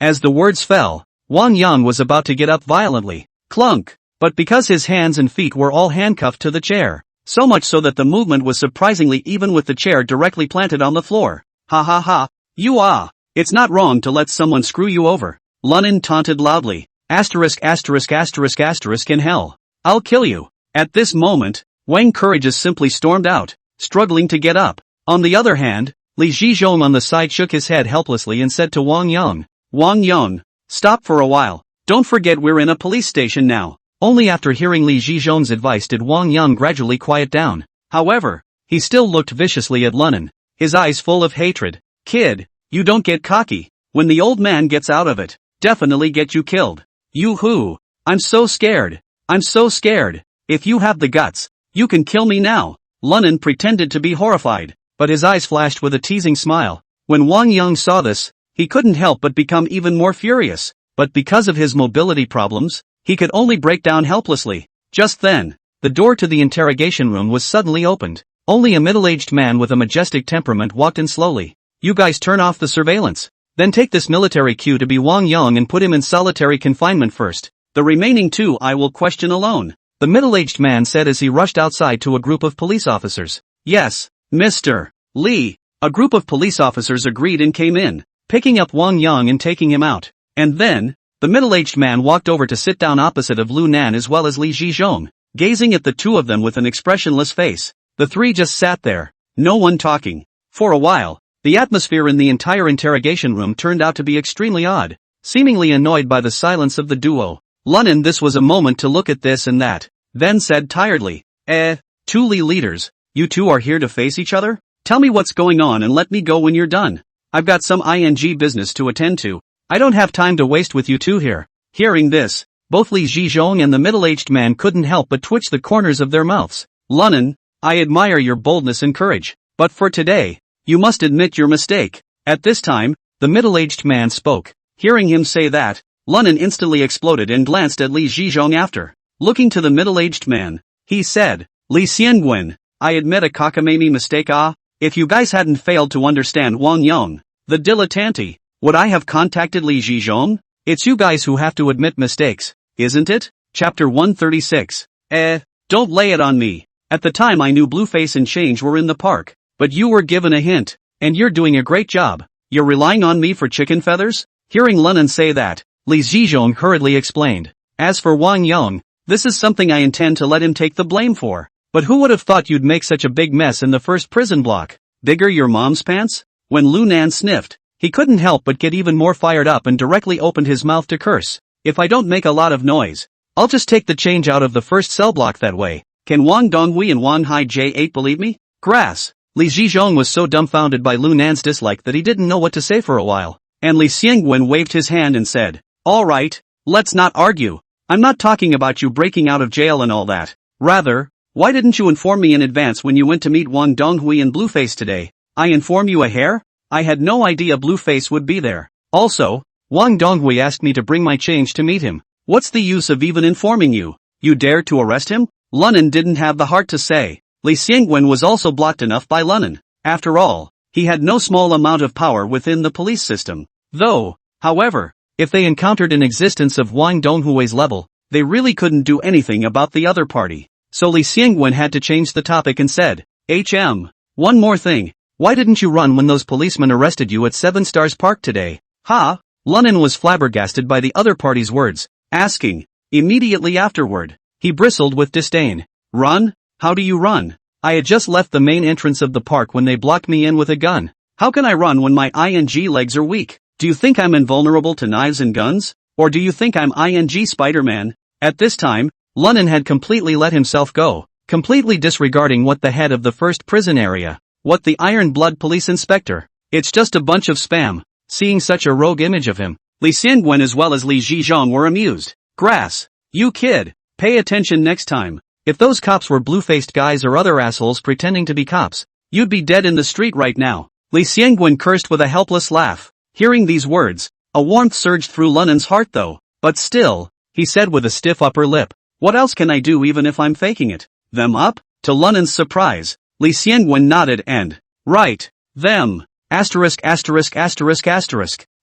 S1: As the words fell, Wang Yang was about to get up violently. Clunk! But because his hands and feet were all handcuffed to the chair, so much so that the movement was surprisingly even with the chair directly planted on the floor. Ha ha ha, it's not wrong to let someone screw you over. Lunan taunted loudly. Asterisk in hell. I'll kill you. At this moment, Wang Courageous simply stormed out, struggling to get up. On the other hand, Li Zhizhong on the side shook his head helplessly and said to Wang Yang, Wang Yang, stop for a while. Don't forget we're in a police station now. Only after hearing Li Zhizhong's advice did Wang Yang gradually quiet down. However, he still looked viciously at Lunan, his eyes full of hatred. Kid, you don't get cocky. When the old man gets out of it, definitely get you killed. Yoo-hoo! I'm so scared. If you have the guts, you can kill me now. Lunan pretended to be horrified, but his eyes flashed with a teasing smile. When Wang Yang saw this, he couldn't help but become even more furious, but because of his mobility problems, he could only break down helplessly. Just then, the door to the interrogation room was suddenly opened. Only a middle-aged man with a majestic temperament walked in slowly. You guys turn off the surveillance. Then take this military cue to be Wang Yang and put him in solitary confinement first. The remaining two I will question alone, the middle-aged man said as he rushed outside to a group of police officers. Yes, Mr. Li. A group of police officers agreed and came in, picking up Wang Yang and taking him out. And then, the middle-aged man walked over to sit down opposite of Lu Nan as well as Li Zhizhong, gazing at the two of them with an expressionless face. The three just sat there, no one talking. For a while, the atmosphere in the entire interrogation room turned out to be extremely odd, seemingly annoyed by the silence of the duo. Lunan this was a moment to look at this and that, then said tiredly, two Li leaders, you two are here to face each other? Tell me what's going on and let me go when you're done. I've got some ING business to attend to. I don't have time to waste with you two here. Hearing this, both Li Zhizhong and the middle-aged man couldn't help but twitch the corners of their mouths. Lunan, I admire your boldness and courage, but for today, you must admit your mistake. At this time, the middle-aged man spoke. Hearing him say that, Lunan instantly exploded and glanced at Li Zhizhong after. Looking to the middle-aged man, he said, Li Xiangwen, I admit a cockamamie mistake. If you guys hadn't failed to understand Wang Yang, the dilettante, would I have contacted Li Zhizhong? It's you guys who have to admit mistakes, isn't it? Chapter 136. Don't lay it on me. At the time I knew Blueface and Change were in the park, but you were given a hint, and you're doing a great job. You're relying on me for chicken feathers? Hearing Lunan say that, Li Zhizhong hurriedly explained. As for Wang Yang, this is something I intend to let him take the blame for. But who would have thought you'd make such a big mess in the first prison block? Bigger your mom's pants? When Lu Nan sniffed, he couldn't help but get even more fired up and directly opened his mouth to curse. If I don't make a lot of noise, I'll just take the change out of the first cell block that way. Can Wang Donghui and Wang Hai J8 believe me? Grass. Li Zhizhong was so dumbfounded by Lu Nan's dislike that he didn't know what to say for a while. And Li Xiangwen waved his hand and said, all right, let's not argue. I'm not talking about you breaking out of jail and all that. Rather, why didn't you inform me in advance when you went to meet Wang Donghui and Blueface today? I inform you a hair? I had no idea Blueface would be there. Also, Wang Donghui asked me to bring my change to meet him. What's the use of even informing you? You dared to arrest him? Lunan didn't have the heart to say. Li Xiangwen was also blocked enough by Lunan. After all, he had no small amount of power within the police system. Though, however, if they encountered an existence of Wang Donghui's level, they really couldn't do anything about the other party. So Li Xiangwen had to change the topic and said, one more thing. Why didn't you run when those policemen arrested you at 7 Stars Park today? Ha! Lunan was flabbergasted by the other party's words, asking. Immediately afterward, he bristled with disdain. Run? How do you run? I had just left the main entrance of the park when they blocked me in with a gun. How can I run when my ING legs are weak? Do you think I'm invulnerable to knives and guns? Or do you think I'm ING Spider-Man? At this time, Lunan had completely let himself go, completely disregarding what the head of the first prison area, what the Iron Blood police inspector. It's just a bunch of spam. Seeing such a rogue image of him, Li Xiangwen as well as Li Zhizhong were amused. Grass. You kid. Pay attention next time. If those cops were blue-faced guys or other assholes pretending to be cops, you'd be dead in the street right now. Li Xiangwen cursed with a helpless laugh. Hearing these words, a warmth surged through Lunan's heart though. But still, he said with a stiff upper lip, what else can I do even if I'm faking it? Them up? To Lunan's surprise, Li Xiangwen nodded and, right, them.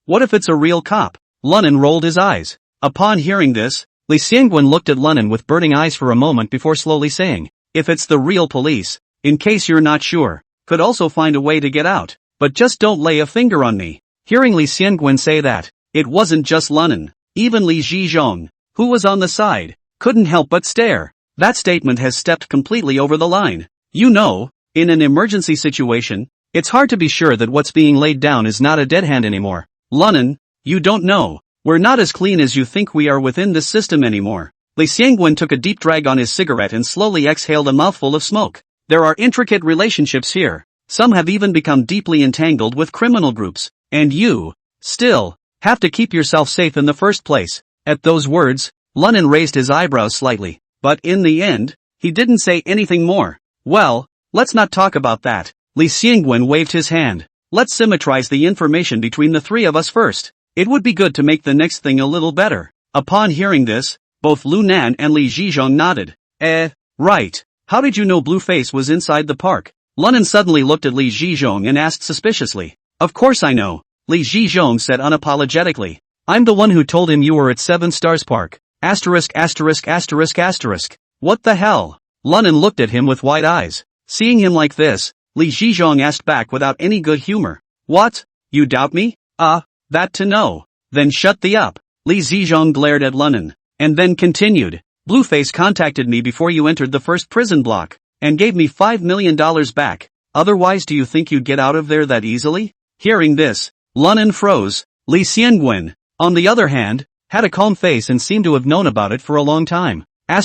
S1: What if it's a real cop? Lunnan rolled his eyes. Upon hearing this, Li Xiangwen looked at Lunnan with burning eyes for a moment before slowly saying, if it's the real police, in case you're not sure, could also find a way to get out, but just don't lay a finger on me. Hearing Li Xiangwen say that, it wasn't just Lunnan, even Li Zhizhong, who was on the side, couldn't help but stare. That statement has stepped completely over the line. You know, in an emergency situation, it's hard to be sure that what's being laid down is not a dead hand anymore. Lunnan, you don't know. We're not as clean as you think we are within this system anymore. Li Xiangwen took a deep drag on his cigarette and slowly exhaled a mouthful of smoke. There are intricate relationships here. Some have even become deeply entangled with criminal groups. And you, still, have to keep yourself safe in the first place. At those words, Lunnan raised his eyebrows slightly. But in the end, he didn't say anything more. Well, let's not talk about that. Li Xiangwen waved his hand. Let's symmetrize the information between the three of us first. It would be good to make the next thing a little better. Upon hearing this, both Lu Nan and Li Zhizhong nodded. Right. How did you know Blueface was inside the park? Lunnan suddenly looked at Li Zhizhong and asked suspiciously. Of course I know, Li Zhizhong said unapologetically. I'm the one who told him you were at 7 Stars Park. What the hell? Lunnan looked at him with wide eyes. Seeing him like this, Li Zhizhong asked back without any good humor. What? You doubt me? That to know. Then shut the up. Li Zhizhong glared at Lunnan, and then continued. Blueface contacted me before you entered the first prison block, and gave me $5 million back. Otherwise do you think you'd get out of there that easily? Hearing this, Lunnan froze. Li Xiangwen, on the other hand, had a calm face and seemed to have known about it for a long time. Are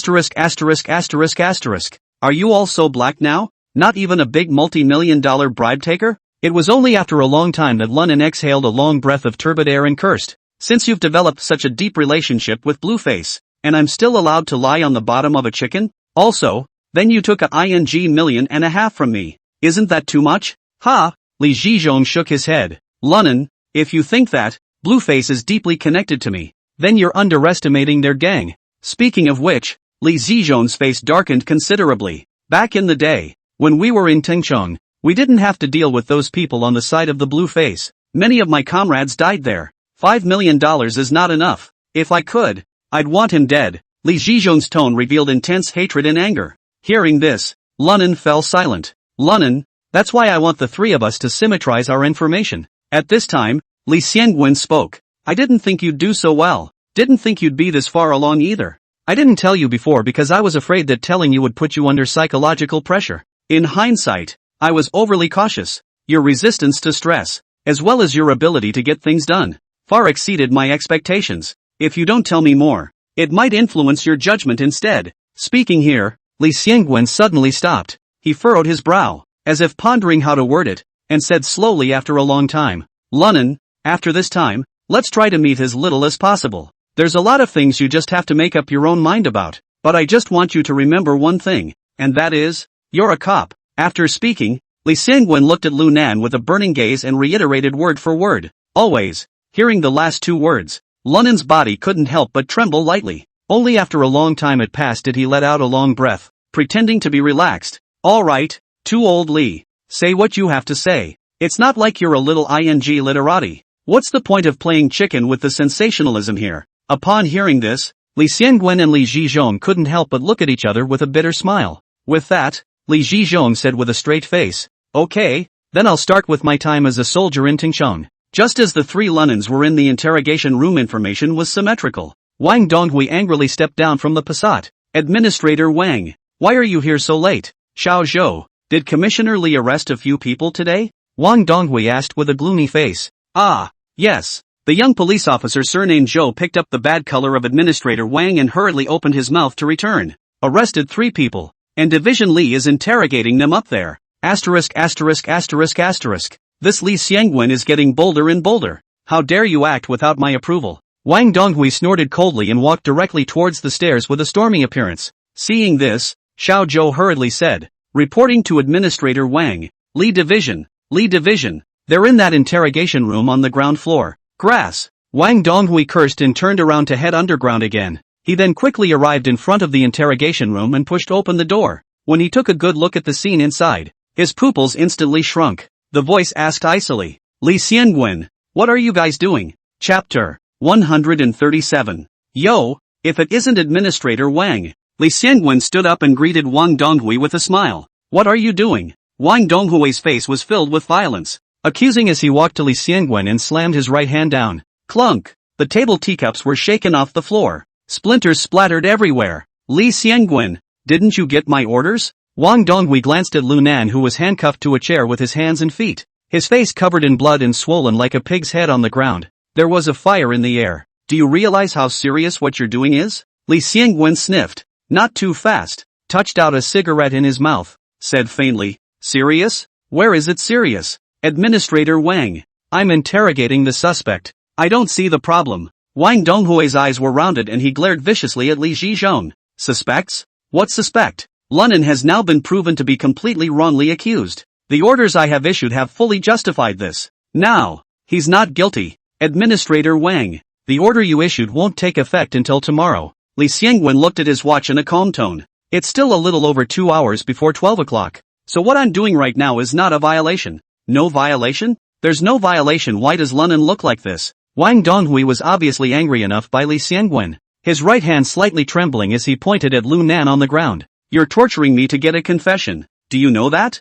S1: you all so black now? Not even a big multi-million-dollar bribe taker? It was only after a long time that Lunnan exhaled a long breath of turbid air and cursed. Since you've developed such a deep relationship with Blueface, and I'm still allowed to lie on the bottom of a chicken? Also, then you took $1.5 million from me. Isn't that too much? Ha! Li Zhizhong shook his head. Lunnan, if you think that Blueface is deeply connected to me, then you're underestimating their gang. Speaking of which, Li Zhizhong's face darkened considerably. Back in the day, when we were in Tingchong, we didn't have to deal with those people on the side of the Blueface. Many of my comrades died there. $5 million is not enough. If I could, I'd want him dead. Li Zhizhong's tone revealed intense hatred and anger. Hearing this, Lunnan fell silent. Lunnan, that's why I want the three of us to symmetrize our information. At this time, Li Xiangwen spoke. I didn't think you'd do so well. Didn't think you'd be this far along either. I didn't tell you before because I was afraid that telling you would put you under psychological pressure. In hindsight, I was overly cautious. Your resistance to stress, as well as your ability to get things done, far exceeded my expectations. If you don't tell me more, it might influence your judgment instead. Speaking here, Li Xiangwen suddenly stopped. He furrowed his brow, as if pondering how to word it, and said slowly after a long time, Lunnan, after this time, let's try to meet as little as possible. There's a lot of things you just have to make up your own mind about, but I just want you to remember one thing, and that is, you're a cop. After speaking, Li Xiangwen looked at Lu Nan with a burning gaze and reiterated word for word, always. Hearing the last two words, Lunnan's body couldn't help but tremble lightly. Only after a long time had passed did he let out a long breath, pretending to be relaxed. All right, too old Li. Say what you have to say. It's not like you're a little ing literati. What's the point of playing chicken with the sensationalism here? Upon hearing this, Li Xiangwen and Li Zhizhong couldn't help but look at each other with a bitter smile. With that, Li Zhizhong said with a straight face, okay, then I'll start with my time as a soldier in Tingchong. Just as the three Lunnans were in the interrogation room, information was symmetrical. Wang Donghui angrily stepped down from the Passat. Administrator Wang, why are you here so late? Xiao Zhou, did Commissioner Li arrest a few people today? Wang Donghui asked with a gloomy face. Ah, yes. The young police officer surnamed Zhou picked up the bad color of Administrator Wang and hurriedly opened his mouth to return. Arrested 3 people, and Division Li is interrogating them up there. This Li Xiangwen is getting bolder and bolder. How dare you act without my approval? Wang Donghui snorted coldly and walked directly towards the stairs with a stormy appearance. Seeing this, Xiao Zhou hurriedly said, reporting to Administrator Wang, Li Division, they're in that interrogation room on the ground floor. Grass. Wang Donghui cursed and turned around to head underground again. He then quickly arrived in front of the interrogation room and pushed open the door. When he took a good look at the scene inside, his pupils instantly shrunk. The voice asked icily, Li Xiangwen, what are you guys doing? Chapter 137. Yo, if it isn't Administrator Wang. Li Xiangwen stood up and greeted Wang Donghui with a smile. What are you doing? Wang Donghui's face was filled with violence, accusing as he walked to Li Xiangwen and slammed his right hand down. Clunk! The table teacups were shaken off the floor. Splinters splattered everywhere. Li Xiangwen, didn't you get my orders? Wang Donghui glanced at Lu Nan, who was handcuffed to a chair with his hands and feet, his face covered in blood and swollen like a pig's head on the ground. There was a fire in the air. Do you realize how serious what you're doing is? Li Xiangwen sniffed. Not too fast. Touched out a cigarette in his mouth. Said faintly. Serious? Where is it serious? Administrator Wang. I'm interrogating the suspect. I don't see the problem. Wang Donghui's eyes were rounded and he glared viciously at Li Zhizhong. Suspects? What suspect? Lunan has now been proven to be completely wrongly accused. The orders I have issued have fully justified this. Now, he's not guilty. Administrator Wang, the order you issued won't take effect until tomorrow. Li Xiangwen looked at his watch in a calm tone. It's still a little over 2 hours before 12 o'clock. So what I'm doing right now is not a violation. No violation? There's no violation. Why does Lunan look like this? Wang Donghui was obviously angry enough by Li Xiangwen, his right hand slightly trembling as he pointed at Lu Nan on the ground. You're torturing me to get a confession. Do you know that?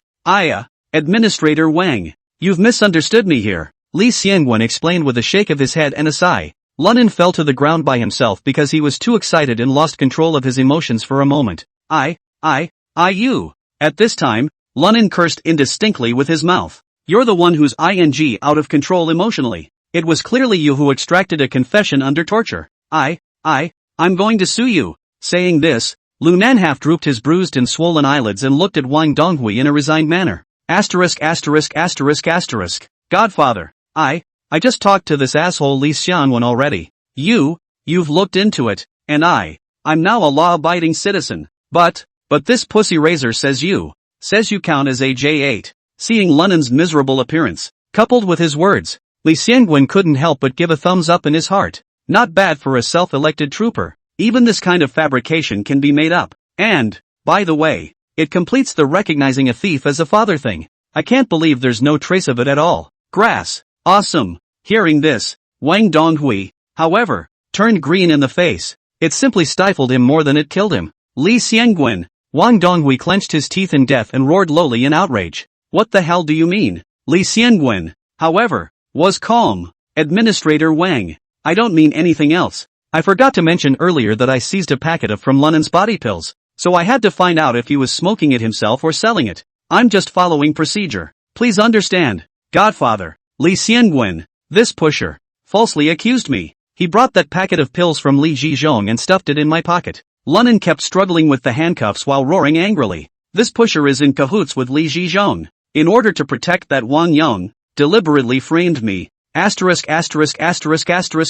S1: Administrator Wang. You've misunderstood me here. Li Xiangwen explained with a shake of his head and a sigh. Lunan fell to the ground by himself because he was too excited and lost control of his emotions for a moment. You. At this time, Lunan cursed indistinctly with his mouth. You're the one who's out of control emotionally. It was clearly you who extracted a confession under torture. I'm going to sue you. Saying this, Lu Nan half drooped his bruised and swollen eyelids and looked at Wang Donghui in a resigned manner. Godfather. I just talked to this asshole Li Xiangwen already. You've looked into it, and I'm now a law-abiding citizen. But this pussy razor says you count as a J8. Seeing Lunan's miserable appearance, coupled with his words, Li Xiangwen couldn't help but give a thumbs up in his heart. Not bad for a self-elected trooper. Even this kind of fabrication can be made up. And, by the way, it completes the recognizing a thief as a father thing. I can't believe there's no trace of it at all. Grass. Awesome. Hearing this, Wang Donghui, however, turned green in the face. It simply stifled him more than it killed him. Li Xiangwen. Wang Donghui clenched his teeth in death and roared lowly in outrage. What the hell do you mean? Li Xiangwen, however, was calm. Administrator Wang. I don't mean anything else. I forgot to mention earlier that I seized a packet of from Lunan's body pills, so I had to find out if he was smoking it himself or selling it. I'm just following procedure. Please understand. Godfather. Li Xiangwen. This pusher falsely accused me. He brought that packet of pills from Li Zhizhong and stuffed it in my pocket. Lunan kept struggling with the handcuffs while roaring angrily. This pusher is in cahoots with Li Zhizhong. In order to protect that Wang Yang, deliberately framed me.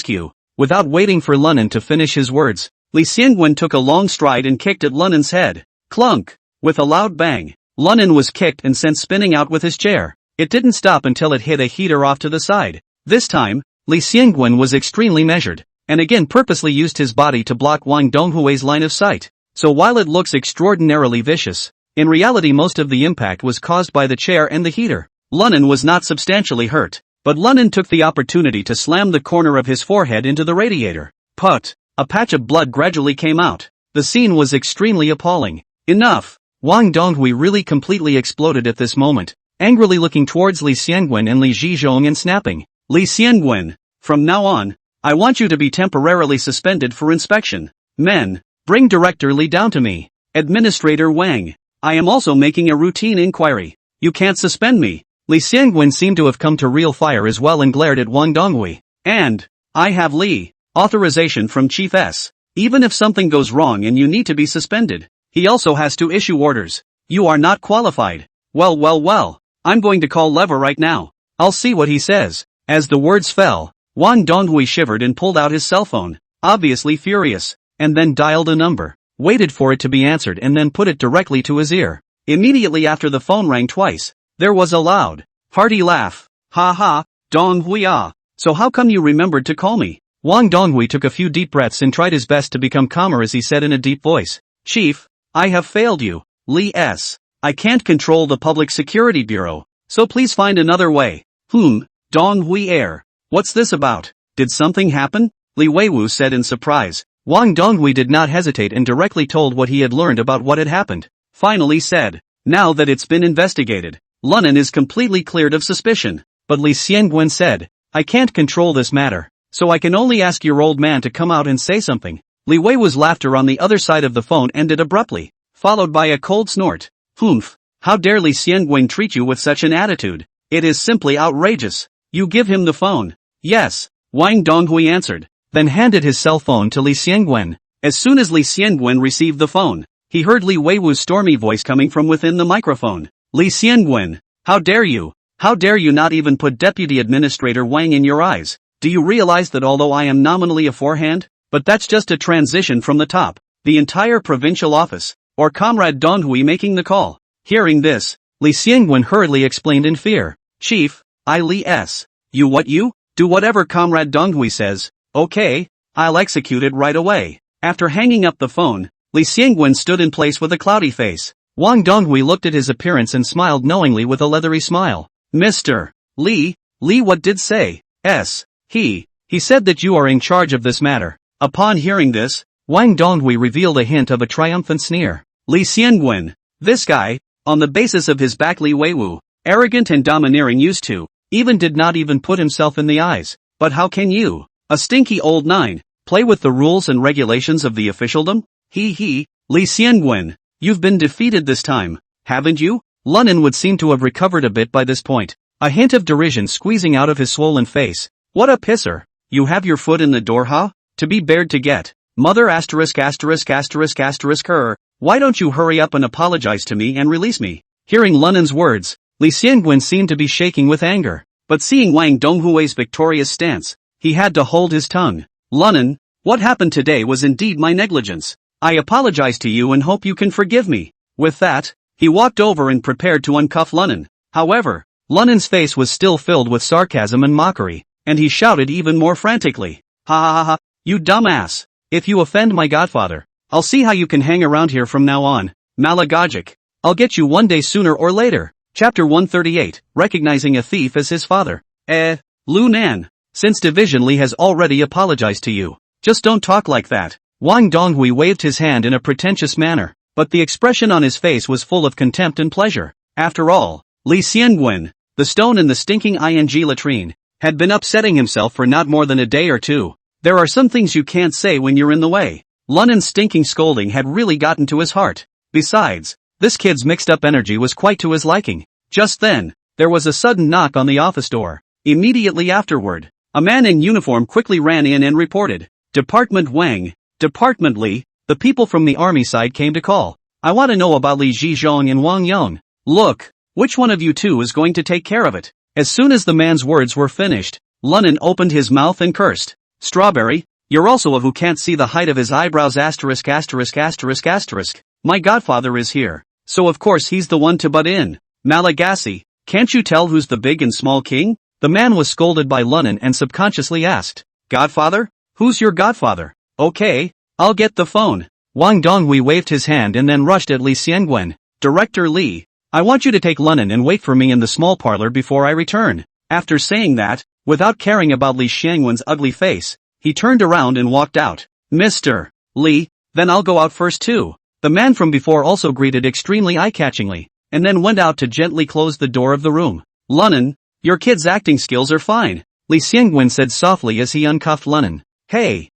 S1: Q. Without waiting for Lunan to finish his words, Li Xiangwen took a long stride and kicked at Lunan's head. Clunk! With a loud bang, Lunan was kicked and sent spinning out with his chair. It didn't stop until it hit a heater off to the side. This time, Li Xiangwen was extremely measured, and again purposely used his body to block Wang Donghui's line of sight. So while it looks extraordinarily vicious, in reality most of the impact was caused by the chair and the heater. Lunan was not substantially hurt, but Lunan took the opportunity to slam the corner of his forehead into the radiator. Put! A patch of blood gradually came out. The scene was extremely appalling. Enough! Wang Donghui really completely exploded at this moment, angrily looking towards Li Xiangwen and Li Zhizhong and snapping. Li Xiangwen, from now on, I want you to be temporarily suspended for inspection. Men, bring Director Li down to me. Administrator Wang, I am also making a routine inquiry. You can't suspend me. Li Xiangwen seemed to have come to real fire as well and glared at Wang Donghui. And, I have Li, authorization from Chief S. Even if something goes wrong and you need to be suspended, he also has to issue orders. You are not qualified. Well, I'm going to call Lever right now. I'll see what he says. As the words fell, Wang Donghui shivered and pulled out his cell phone, obviously furious, and then dialed a number, waited for it to be answered and then put it directly to his ear. Immediately after the phone rang twice, there was a loud, hearty laugh. Ha ha, Donghui ah. So how come you remembered to call me? Wang Donghui took a few deep breaths and tried his best to become calmer as he said in a deep voice. Chief, I have failed you. Li S. I can't control the Public Security Bureau, so please find another way. Donghui Air. What's this about? Did something happen? Li Weiwu said in surprise. Wang Donghui did not hesitate and directly told what he had learned about what had happened. Finally said, now that it's been investigated, Lunan is completely cleared of suspicion. But Li Xiangwen said, I can't control this matter, so I can only ask your old man to come out and say something. Li Weiwu's laughter on the other side of the phone ended abruptly, followed by a cold snort. Humph, how dare Li Xiangwen treat you with such an attitude? It is simply outrageous. You give him the phone. Yes, Wang Donghui answered, then handed his cell phone to Li Xiangwen. As soon as Li Xiangwen received the phone, he heard Li Weiwu's stormy voice coming from within the microphone. Li Xiangwen, how dare you? How dare you not even put Deputy Administrator Wang in your eyes? Do you realize that although I am nominally a forehand, but that's just a transition from the top, the entire provincial office, or Comrade Donghui making the call? Hearing this, Li Xiangwen hurriedly explained in fear. Chief, I Li S. You what you? Do whatever Comrade Donghui says. Okay, I'll execute it right away. After hanging up the phone, Li Xiangwen stood in place with a cloudy face. Wang Donghui looked at his appearance and smiled knowingly with a leathery smile. Mr. Li what did say? He said that you are in charge of this matter. Upon hearing this, Wang Donghui revealed a hint of a triumphant sneer. Li Xiangwen, this guy, on the basis of his back Li Weiwu, arrogant and domineering used to, did not even put himself in the eyes. But how can you, a stinky old nine, play with the rules and regulations of the officialdom? Li Xiangwen, you've been defeated this time, haven't you? Lunan would seem to have recovered a bit by this point, a hint of derision squeezing out of his swollen face. What a pisser. You have your foot in the door, huh? To be bared to get. Mother ********. Why don't you hurry up and apologize to me and release me? Hearing Lunan's words, Li Xiangwen seemed to be shaking with anger. But seeing Wang Donghui's victorious stance, he had to hold his tongue. Lunan, what happened today was indeed my negligence. I apologize to you and hope you can forgive me. With that, he walked over and prepared to uncuff Lunan. However, Lunan's face was still filled with sarcasm and mockery, and he shouted even more frantically. Ha ha ha ha, you dumbass. If you offend my godfather, I'll see how you can hang around here from now on. Malagogic. I'll get you one day sooner or later. Chapter 138, Recognizing a Thief as His Father. Lunan, since Division Li has already apologized to you, just don't talk like that. Wang Donghui waved his hand in a pretentious manner, but the expression on his face was full of contempt and pleasure. After all, Li Xiangwen, the stone in the stinking ing latrine, had been upsetting himself for not more than a day or two. There are some things you can't say when you're in the way. Lunan's stinking scolding had really gotten to his heart. Besides, this kid's mixed-up energy was quite to his liking. Just then, there was a sudden knock on the office door. Immediately afterward, a man in uniform quickly ran in and reported, Department Wang, Department Li, the people from the army side came to call. I want to know about Li Zhizhong and Wang Yong. Look, which one of you two is going to take care of it? As soon as the man's words were finished, Lunan opened his mouth and cursed. Strawberry, you're also a who can't see the height of his eyebrows **********. My godfather is here, so of course he's the one to butt in. Malagasy, can't you tell who's the big and small king? The man was scolded by Lunan and subconsciously asked, Godfather? Who's your godfather? Okay, I'll get the phone. Wang Donghui waved his hand and then rushed at Li Xiangwen. Director Li, I want you to take Lunan and wait for me in the small parlor before I return. After saying that, without caring about Li Xiangwen's ugly face, he turned around and walked out. Mr. Li, then I'll go out first too. The man from before also greeted extremely eye-catchingly, and then went out to gently close the door of the room. Lunan, your kid's acting skills are fine, Li Xiangwen said softly as he uncuffed Lunan. Hey,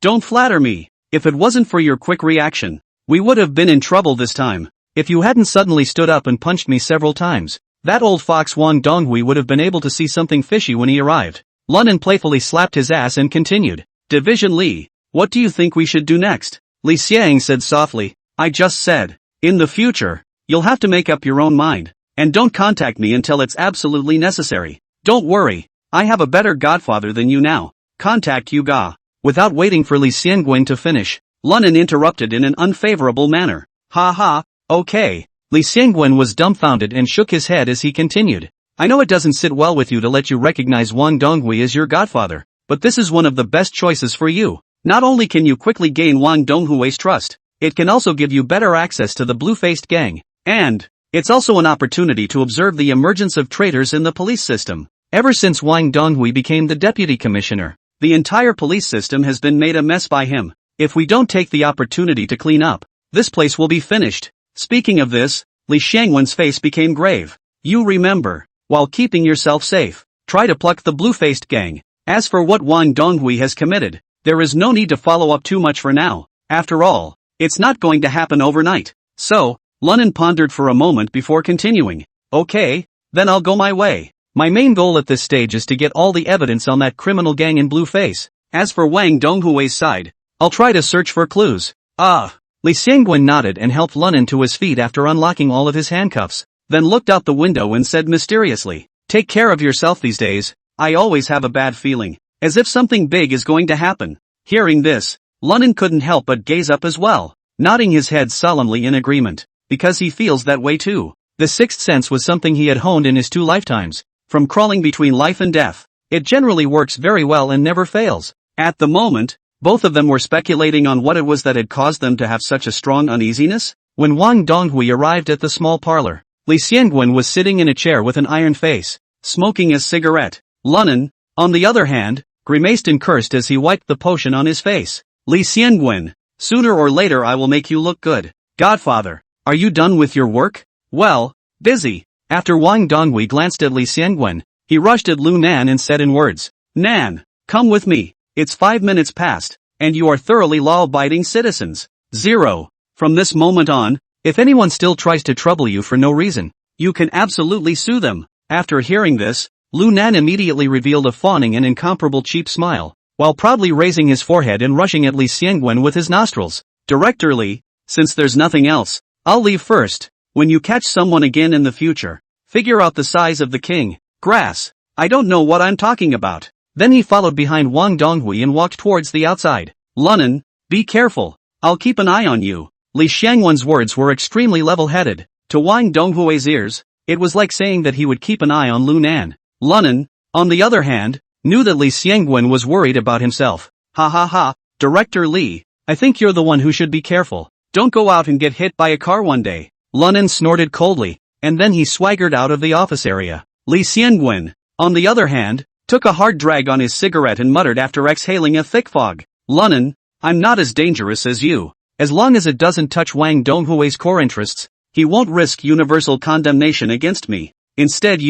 S1: don't flatter me. If it wasn't for your quick reaction, we would have been in trouble this time. If you hadn't suddenly stood up and punched me several times, that old fox Wang Donghui would have been able to see something fishy when he arrived. Lunan playfully slapped his ass and continued. Division Li, what do you think we should do next? Li Xiang said softly, I just said, in the future, you'll have to make up your own mind, and don't contact me until it's absolutely necessary. Don't worry, I have a better godfather than you now. Contact you ga. Without waiting for Li Xiangwen to finish, Lunan interrupted in an unfavorable manner. Ha ha, okay. Li Xiangwen was dumbfounded and shook his head as he continued. I know it doesn't sit well with you to let you recognize Wang Donghui as your godfather, but this is one of the best choices for you. Not only can you quickly gain Wang Donghui's trust, it can also give you better access to the blue-faced gang, and it's also an opportunity to observe the emergence of traitors in the police system. Ever since Wang Donghui became the deputy commissioner, The entire police system has been made a mess by him. If we don't take the opportunity to clean up, this place will be finished. Speaking of this, Li Xiangwen's face became grave. You remember, while keeping yourself safe, try to pluck the blue-faced gang. As for what Wang Donghui has committed, there is no need to follow up too much for now. After all, it's not going to happen overnight. So, Lunan pondered for a moment before continuing. Okay, then I'll go my way. My main goal at this stage is to get all the evidence on that criminal gang in blue face. As for Wang Donghui's side, I'll try to search for clues. Li Xiangwen nodded and helped Lunan to his feet after unlocking all of his handcuffs, then looked out the window and said mysteriously, "Take care of yourself these days, I always have a bad feeling, as if something big is going to happen." Hearing this, Lunan couldn't help but gaze up as well, nodding his head solemnly in agreement, because he feels that way too. The sixth sense was something he had honed in his 2 lifetimes, from crawling between life and death. It generally works very well and never fails. At the moment, both of them were speculating on what it was that had caused them to have such a strong uneasiness. When Wang Donghui arrived at the small parlor, Li Xiangwen was sitting in a chair with an iron face, smoking a cigarette. Lunan, on the other hand, grimaced and cursed as he wiped the potion on his face. Li Xiangwen, sooner or later I will make you look good. Godfather, are you done with your work? Well, busy. After Wang Donghui glanced at Li Xiangwen, he rushed at Lu Nan and said in words, "Nan, come with me. It's 5 minutes past, and you are thoroughly law-abiding citizens. 0. From this moment on, if anyone still tries to trouble you for no reason, you can absolutely sue them." After hearing this, Lu Nan immediately revealed a fawning and incomparable cheap smile, while proudly raising his forehead and rushing at Li Xiangwen with his nostrils. "Director Li, since there's nothing else, I'll leave first. When you catch someone again in the future, figure out the size of the king. Grass. I don't know what I'm talking about." Then he followed behind Wang Donghui and walked towards the outside. "Lunan, be careful. I'll keep an eye on you." Li Xiangwen's words were extremely level-headed. To Wang Donghui's ears, it was like saying that he would keep an eye on Lu Nan. Lunan, on the other hand, knew that Li Xiangwen was worried about himself. "Ha ha ha, Director Li, I think you're the one who should be careful. Don't go out and get hit by a car one day." Lunan snorted coldly, and then he swaggered out of the office area. Li Xiangwen, on the other hand, took a hard drag on his cigarette and muttered after exhaling a thick fog. "Lunan, I'm not as dangerous as you. As long as it doesn't touch Wang Donghui's core interests, he won't risk universal condemnation against me. Instead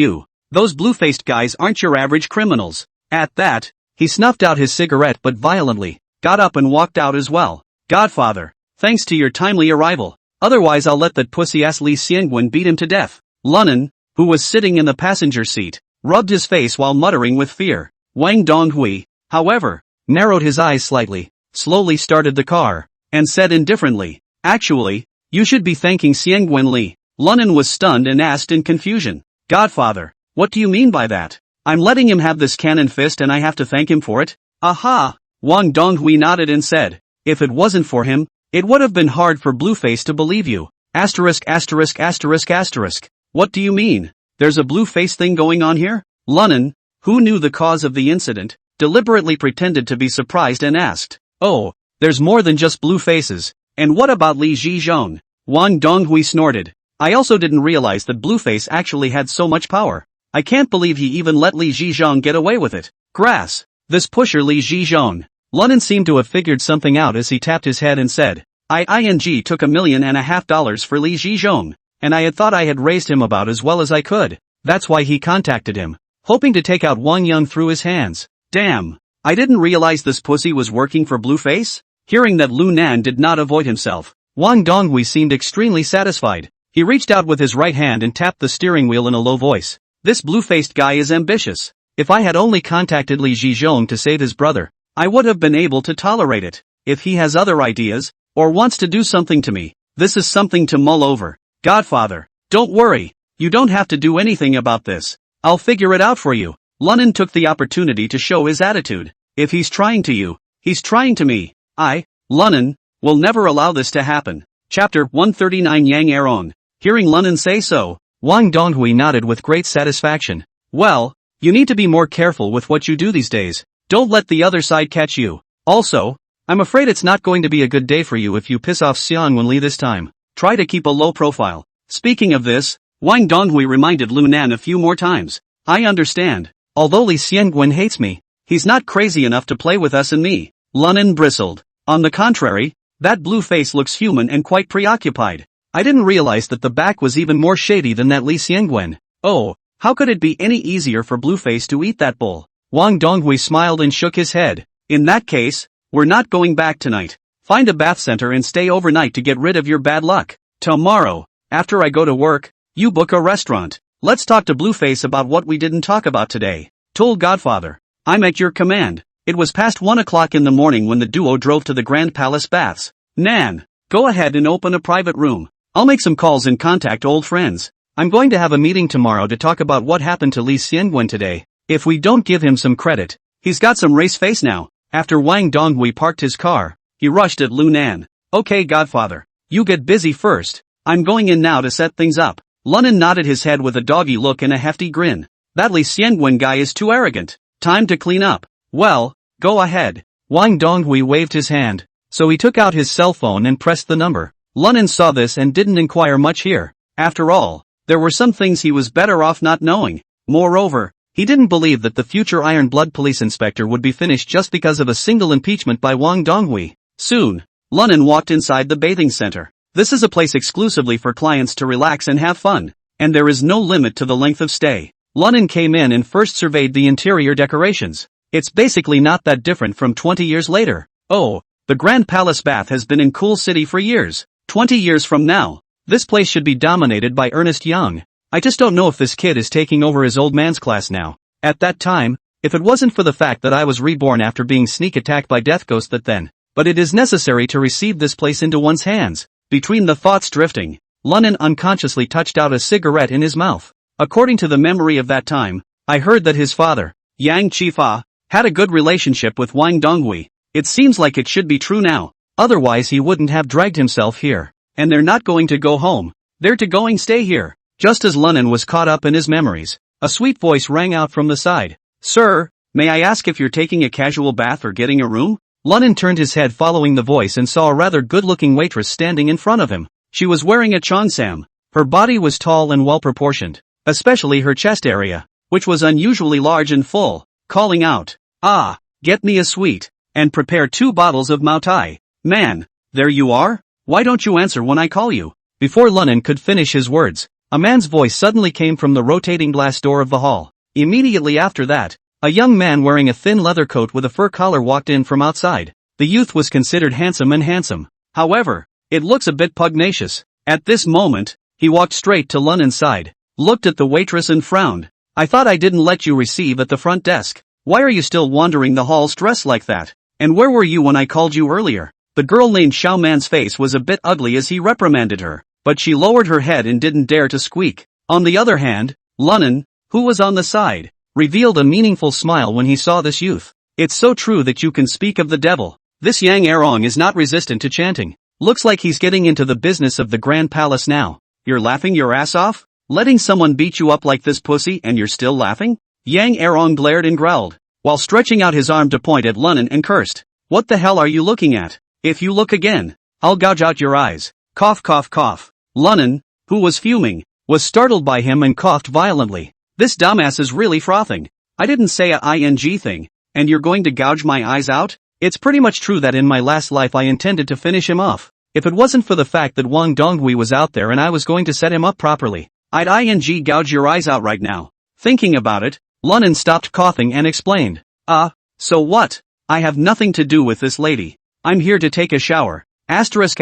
S1: those blue-faced guys aren't your average criminals." At that, he snuffed out his cigarette but violently, got up and walked out as well. "Godfather, thanks to your timely arrival. Otherwise I'll let that pussy-ass Li Xiangwen beat him to death." Lunan, who was sitting in the passenger seat, rubbed his face while muttering with fear. Wang Donghui, however, narrowed his eyes slightly, slowly started the car, and said indifferently, "Actually, you should be thanking Xiangwen Li." Lunan was stunned and asked in confusion, "Godfather, what do you mean by that? I'm letting him have this cannon fist and I have to thank him for it?" "Aha!" Wang Donghui nodded and said, "If it wasn't for him, it would have been hard for Blueface to believe you." Asterisk asterisk asterisk asterisk. What do you mean? There's a blue-face thing going on here? Lunan, who knew the cause of the incident, deliberately pretended to be surprised and asked, "Oh, there's more than just blue faces. And what about Li Zhizhong?" Wang Donghui snorted. "I also didn't realize that Blueface actually had so much power. I can't believe he even let Li Zhizhong get away with it. Grass. This pusher Li Zhizhong." Lunan seemed to have figured something out as he tapped his head and said, "I took $1.5 million for Li Zhizhong, and I had thought I had raised him about as well as I could. That's why he contacted him, hoping to take out Wang Yang through his hands. Damn, I didn't realize this pussy was working for Blueface." Hearing that Lu Nan did not avoid himself, Wang Donghui seemed extremely satisfied. He reached out with his right hand and tapped the steering wheel in a low voice. "This blue-faced guy is ambitious. If I had only contacted Li Zhizhong to save his brother, I would have been able to tolerate it. If he has other ideas, or wants to do something to me, this is something to mull over. Godfather, don't worry, you don't have to do anything about this. I'll figure it out for you." Lunan took the opportunity to show his attitude. "If he's trying to you, he's trying to me. Lunan, will never allow this to happen." Chapter 139 Yang Aron. Hearing Lunan say so, Wang Donghui nodded with great satisfaction. "Well, you need to be more careful with what you do these days. Don't let the other side catch you. Also, I'm afraid it's not going to be a good day for you if you piss off Xiangwen Li this time. Try to keep a low profile." Speaking of this, Wang Donghui reminded Lu Nan a few more times. "I understand. Although Li Xiangwen hates me, He's not crazy enough to play with us and me. Lunan bristled. On the contrary, that blue face looks human and quite preoccupied. I didn't realize that the back was even more shady than that Li Xiangwen. Oh, how could it be any easier for Blueface to eat that bull? Wang Donghui smiled and shook his head. In that case, we're not going back tonight. Find a bath center and stay overnight to get rid of your bad luck. Tomorrow, after I go to work, you book a restaurant. Let's talk to Blueface about what we didn't talk about today. Told Godfather. I'm at your command. It was past 1 o'clock in the morning when the duo drove to the Grand Palace Baths. Nan, go ahead and open a private room. I'll make some calls and contact old friends. I'm going to have a meeting tomorrow to talk about what happened to Li Xiangwen today. If we don't give him some credit, he's got some race face now. After Wang Donghui parked his car, he rushed at Lu Nan. Okay, Godfather. You get busy first. I'm going in now to set things up. Lunan nodded his head with a doggy look and a hefty grin. That Li Xiangwen guy is too arrogant. Time to clean up. Well, go ahead. Wang Donghui waved his hand, so he took out his cell phone and pressed the number. Lunan saw this and didn't inquire much here. After all, there were some things he was better off not knowing. Moreover, he didn't believe that the future Iron Blood police inspector would be finished just because of a single impeachment by Wang Donghui. Soon, Lunan walked inside the bathing center. This is a place exclusively for clients to relax and have fun, and there is no limit to the length of stay. Lunan came in and first surveyed the interior decorations. It's basically not that different from 20 years later. Oh, the Grand Palace Bath has been in Cool City for years. 20 years from now, this place should be dominated by Ernest Young. I just don't know if this kid is taking over his old man's class now. At that time, if it wasn't for the fact that I was reborn after being sneak attacked by Death Ghost but it is necessary to receive this place into one's hands. Between the thoughts drifting, Lunan unconsciously touched out a cigarette in his mouth. According to the memory of that time, I heard that his father, Yang Chifa, had a good relationship with Wang Donghui. It seems like it should be true now. Otherwise he wouldn't have dragged himself here. And they're not going to go home. They're going to stay here. Just as Lunan was caught up in his memories, a sweet voice rang out from the side. Sir, may I ask if you're taking a casual bath or getting a room? Lunan turned his head following the voice and saw a rather good-looking waitress standing in front of him. She was wearing a cheongsam. Her body was tall and well-proportioned, especially her chest area, which was unusually large and full, calling out, "Ah, get me a sweet, and prepare 2 bottles of Mao Tai." Man, there you are? Why don't you answer when I call you? Before Lunan could finish his words, a man's voice suddenly came from the rotating glass door of the hall. Immediately after that, a young man wearing a thin leather coat with a fur collar walked in from outside. The youth was considered handsome. However, it looks a bit pugnacious. At this moment, he walked straight to Lunan's side, looked at the waitress and frowned. I thought I didn't let you receive at the front desk. Why are you still wandering the halls dressed like that? And where were you when I called you earlier? The girl named Xiao Man's face was a bit ugly as he reprimanded her, but she lowered her head and didn't dare to squeak. On the other hand, Lunan, who was on the side, revealed a meaningful smile when he saw this youth. It's so true that you can speak of the devil. This Yang Erong is not resistant to chanting. Looks like he's getting into the business of the Grand Palace now. You're laughing your ass off? Letting someone beat you up like this pussy and you're still laughing? Yang Erong glared and growled, while stretching out his arm to point at Lunan and cursed. What the hell are you looking at? If you look again, I'll gouge out your eyes. Cough cough cough. Lunan, who was fuming, was startled by him and coughed violently. This dumbass is really frothing. I didn't say a ing thing, and you're going to gouge my eyes out? It's pretty much true that in my last life I intended to finish him off. If it wasn't for the fact that Wang Donghui was out there and I was going to set him up properly, I'd ing gouge your eyes out right now. Thinking about it, Lunan stopped coughing and explained. So what? I have nothing to do with this lady. I'm here to take a shower. Asterisk.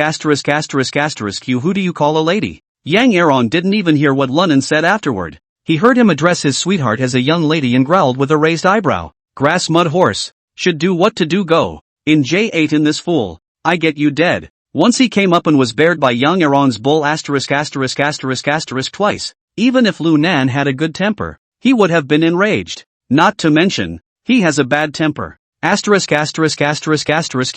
S1: You who do you call a lady? Yang Erong didn't even hear what Lunan said afterward. He heard him address his sweetheart as a young lady and growled with a raised eyebrow. Grass mud horse. Should do what to do go. In J8 in this fool. I get you dead. Once he came up and was bared by Yang Erong's bull asterisk twice. Even if Lu Nan had a good temper, he would have been enraged. Not to mention, he has a bad temper. Asterisk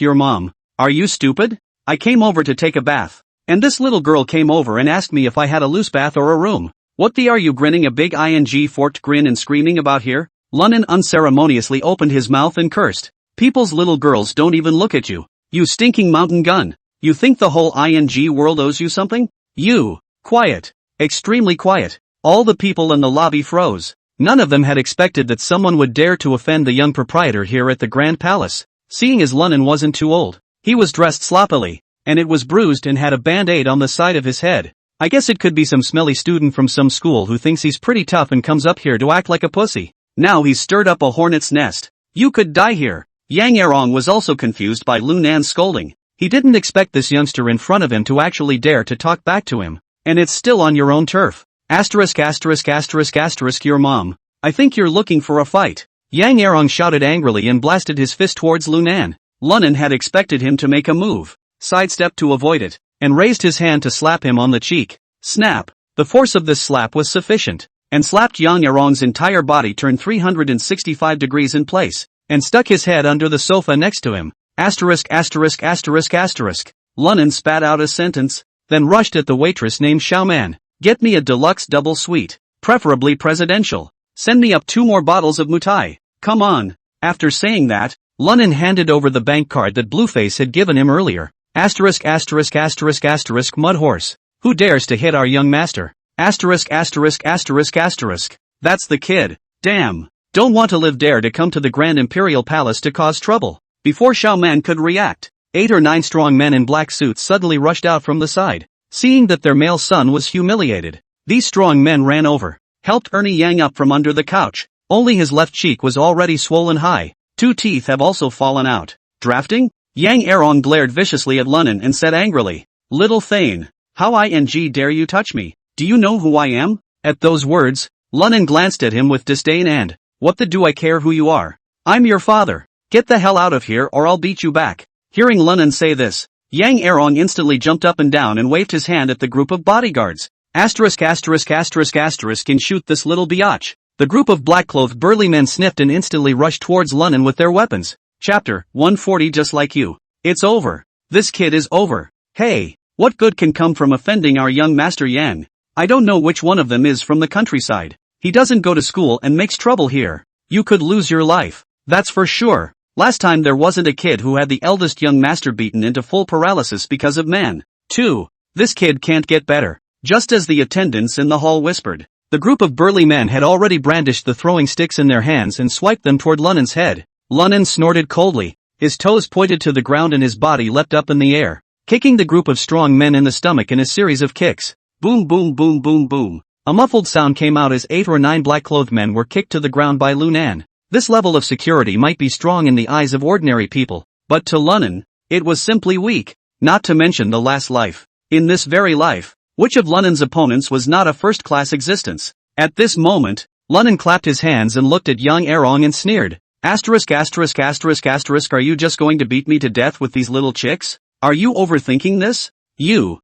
S1: your mom. Are you stupid? I came over to take a bath. And this little girl came over and asked me if I had a loose bath or a room. What the are you grinning a big ing forked grin and screaming about here? Lunan unceremoniously opened his mouth and cursed. People's little girls don't even look at you. You stinking mountain gun. You think the whole ing world owes you something? You. Quiet. Extremely quiet. All the people in the lobby froze. None of them had expected that someone would dare to offend the young proprietor here at the Grand Palace. Seeing as Lunan wasn't too old, he was dressed sloppily, and it was bruised and had a band-aid on the side of his head. I guess it could be some smelly student from some school who thinks he's pretty tough and comes up here to act like a pussy. Now he's stirred up a hornet's nest. You could die here. Yang Erong was also confused by Lunan's scolding. He didn't expect this youngster in front of him to actually dare to talk back to him. And it's still on your own turf. Asterisk asterisk asterisk asterisk your mom. I think you're looking for a fight. Yang Erong shouted angrily and blasted his fist towards Lunan. Lunan had expected him to make a move, sidestepped to avoid it, and raised his hand to slap him on the cheek. Snap! The force of this slap was sufficient, and slapped Yang Erong's entire body turned 365 degrees in place, and stuck his head under the sofa next to him. Asterisk asterisk asterisk asterisk. Lunan spat out a sentence, then rushed at the waitress named Xiaoman. Get me a deluxe double suite, preferably presidential. Send me up 2 more bottles of mutai. Come on. After saying that, Lunan handed over the bank card that Blueface had given him earlier. Asterisk asterisk asterisk asterisk mud horse. Who dares to hit our young master? Asterisk asterisk asterisk asterisk. That's the kid. Damn. Don't want to live, dare to come to the Grand Imperial Palace to cause trouble. Before Xiaoman could react, 8 or 9 strong men in black suits suddenly rushed out from the side. Seeing that their male son was humiliated, these strong men ran over, helped Ernie Yang up from under the couch. Only his left cheek was already swollen high. 2 teeth have also fallen out. Drafting? Yang Erong glared viciously at Lunan and said angrily, Little Thane, how dare you touch me? Do you know who I am? At those words, Lunan glanced at him with disdain and, what the do I care who you are? I'm your father. Get the hell out of here or I'll beat you back. Hearing Lunan say this, Yang Erong instantly jumped up and down and waved his hand at the group of bodyguards. Asterisk asterisk asterisk asterisk and shoot this little biatch. The group of black-clothed burly men sniffed and instantly rushed towards Lunan with their weapons. Chapter 140. Just like you. It's over. This kid is over. Hey, what good can come from offending our young master Yang? I don't know which one of them is from the countryside. He doesn't go to school and makes trouble here. You could lose your life. That's for sure. Last time there wasn't a kid who had the eldest young master beaten into full paralysis because of man. 2. This kid can't get better. Just as the attendants in the hall whispered, the group of burly men had already brandished the throwing sticks in their hands and swiped them toward Lunan's head. Lunan snorted coldly. His toes pointed to the ground and his body leapt up in the air, kicking the group of strong men in the stomach in a series of kicks. Boom boom boom boom boom. A muffled sound came out as 8 or 9 black-clothed men were kicked to the ground by Lunan. This level of security might be strong in the eyes of ordinary people, but to Lunan, it was simply weak, not to mention the last life. In this very life, which of Lunan's opponents was not a first-class existence? At this moment, Lunan clapped his hands and looked at Yang Erong and sneered. Asterisk asterisk asterisk asterisk. Are you just going to beat me to death with these little chicks? Are you overthinking this? You.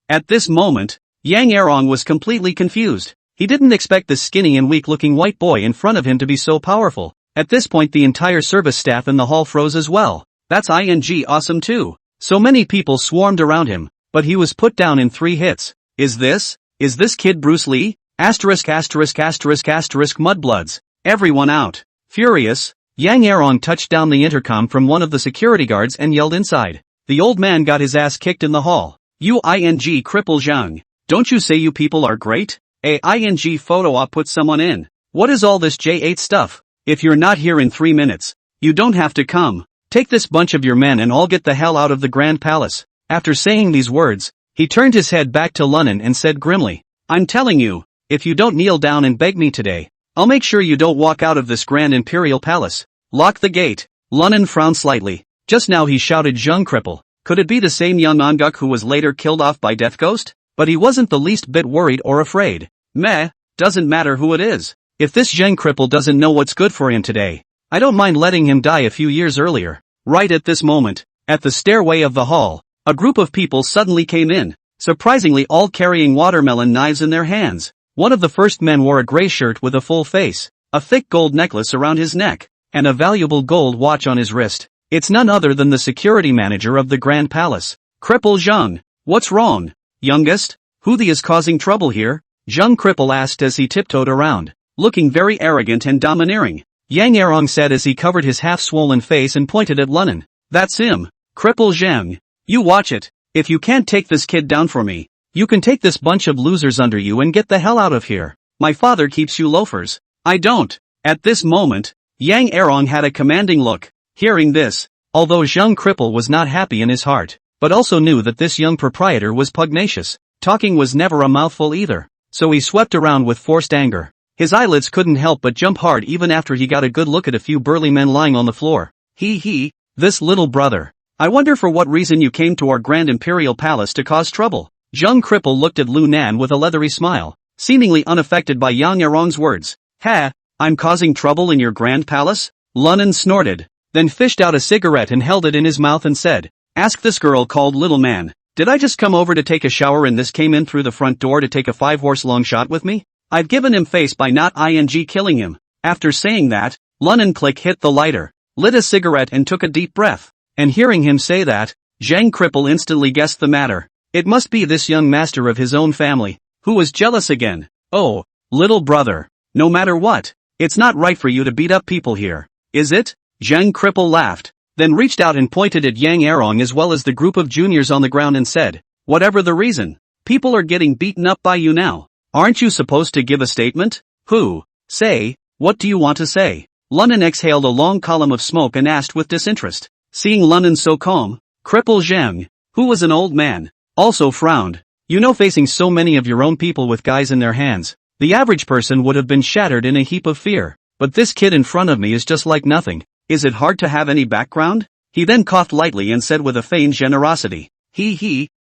S1: At this moment, Yang Erong was completely confused. He didn't expect this skinny and weak-looking white boy in front of him to be so powerful. At this point the entire service staff in the hall froze as well. That's awesome too. So many people swarmed around him, but he was put down in 3 hits. Is this kid Bruce Lee? Asterisk asterisk asterisk asterisk mudbloods. Everyone out. Furious, Yang Erong touched down the intercom from one of the security guards and yelled inside. The old man got his ass kicked in the hall. Cripple Zhang. Don't you say you people are great? Photo op put someone in. What is all this J8 stuff? If you're not here in 3 minutes, you don't have to come. Take this bunch of your men and all get the hell out of the Grand Palace. After saying these words, he turned his head back to Lunan and said grimly, I'm telling you, if you don't kneel down and beg me today, I'll make sure you don't walk out of this Grand Imperial Palace. Lock the gate. Lunan frowned slightly. Just now he shouted Zheng Cripple. Could it be the same young Anguk who was later killed off by Death Ghost? But he wasn't the least bit worried or afraid. Doesn't matter who it is. If this Zheng Cripple doesn't know what's good for him today, I don't mind letting him die a few years earlier. Right at this moment, at the stairway of the hall, a group of people suddenly came in, surprisingly all carrying watermelon knives in their hands. One of the first men wore a gray shirt with a full face, a thick gold necklace around his neck, and a valuable gold watch on his wrist. It's none other than the security manager of the Grand Palace. Cripple Zheng. What's wrong? Youngest? Who is causing trouble here? Zheng Cripple asked as he tiptoed around, looking very arrogant and domineering. Yang Erong said as he covered his half-swollen face and pointed at Lunan. That's him. Cripple Zheng. You watch it. If you can't take this kid down for me, you can take this bunch of losers under you and get the hell out of here. My father keeps you loafers. I don't. At this moment, Yang Erong had a commanding look. Hearing this, although young cripple was not happy in his heart, but also knew that this young proprietor was pugnacious, talking was never a mouthful either, so he swept around with forced anger. His eyelids couldn't help but jump hard even after he got a good look at a few burly men lying on the floor. This little brother. I wonder for what reason you came to our grand imperial palace to cause trouble. Young cripple looked at Lu Nan with a leathery smile, seemingly unaffected by Yang Erong's words. Ha, I'm causing trouble in your grand palace? Lunan snorted, then fished out a cigarette and held it in his mouth and said, ask this girl called Little Man. Did I just come over to take a shower and this came in through the front door to take a 5-horse long shot with me? I've given him face by not killing him. After saying that, Lunan Click hit the lighter, lit a cigarette and took a deep breath. And hearing him say that, Zhang Cripple instantly guessed the matter. It must be this young master of his own family, who was jealous again. Oh, little brother. No matter what, it's not right for you to beat up people here, is it? Zhang Cripple laughed, then reached out and pointed at Yang Erong as well as the group of juniors on the ground and said, whatever the reason, people are getting beaten up by you now. Aren't you supposed to give a statement? Say, what do you want to say? Lunan exhaled a long column of smoke and asked with disinterest. Seeing Lunan so calm, Cripple Zhang, who was an old man, also frowned. You know, facing so many of your own people with guys in their hands, the average person would have been shattered in a heap of fear. But this kid in front of me is just like nothing. Is it hard to have any background? He then coughed lightly and said with a feigned generosity.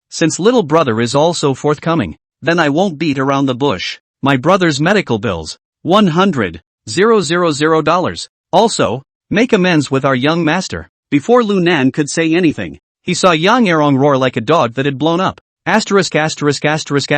S1: Since little brother is all so forthcoming, then I won't beat around the bush. My brother's medical bills, $100,000. Also, make amends with our young master. Before Lu Nan could say anything, he saw Yang Erong roar like a dog that had blown up. In Zhang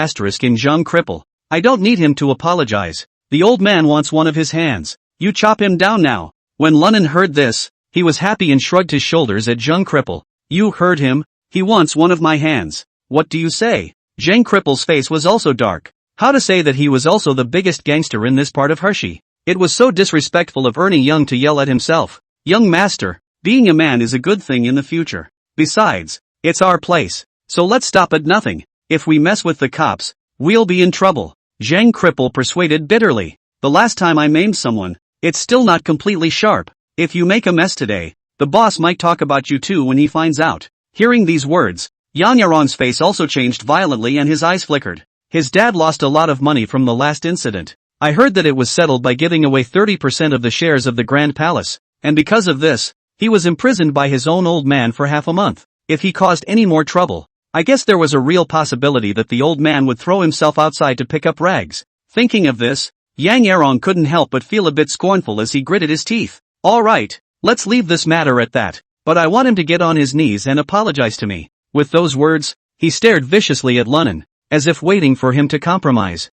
S1: Cripple. I don't need him to apologize. The old man wants one of his hands. You chop him down now. When Lunan heard this, he was happy and shrugged his shoulders at Zhang Cripple. You heard him, he wants one of my hands. What do you say? Zhang Cripple's face was also dark. How to say that he was also the biggest gangster in this part of Hershey? It was so disrespectful of Ernie Young to yell at himself. Young master, being a man is a good thing in the future. Besides, it's our place, so let's stop at nothing. If we mess with the cops, we'll be in trouble. Zhang Cripple persuaded bitterly. The last time I maimed someone, it's still not completely sharp. If you make a mess today, the boss might talk about you too when he finds out. Hearing these words, Yang Erong's face also changed violently and his eyes flickered. His dad lost a lot of money from the last incident. I heard that it was settled by giving away 30% of the shares of the Grand Palace, and because of this, he was imprisoned by his own old man for half a month. If he caused any more trouble, I guess there was a real possibility that the old man would throw himself outside to pick up rags. Thinking of this, Yang Erong couldn't help but feel a bit scornful as he gritted his teeth. Alright, let's leave this matter at that, but I want him to get on his knees and apologize to me. With those words, he stared viciously at Lunan, as if waiting for him to compromise.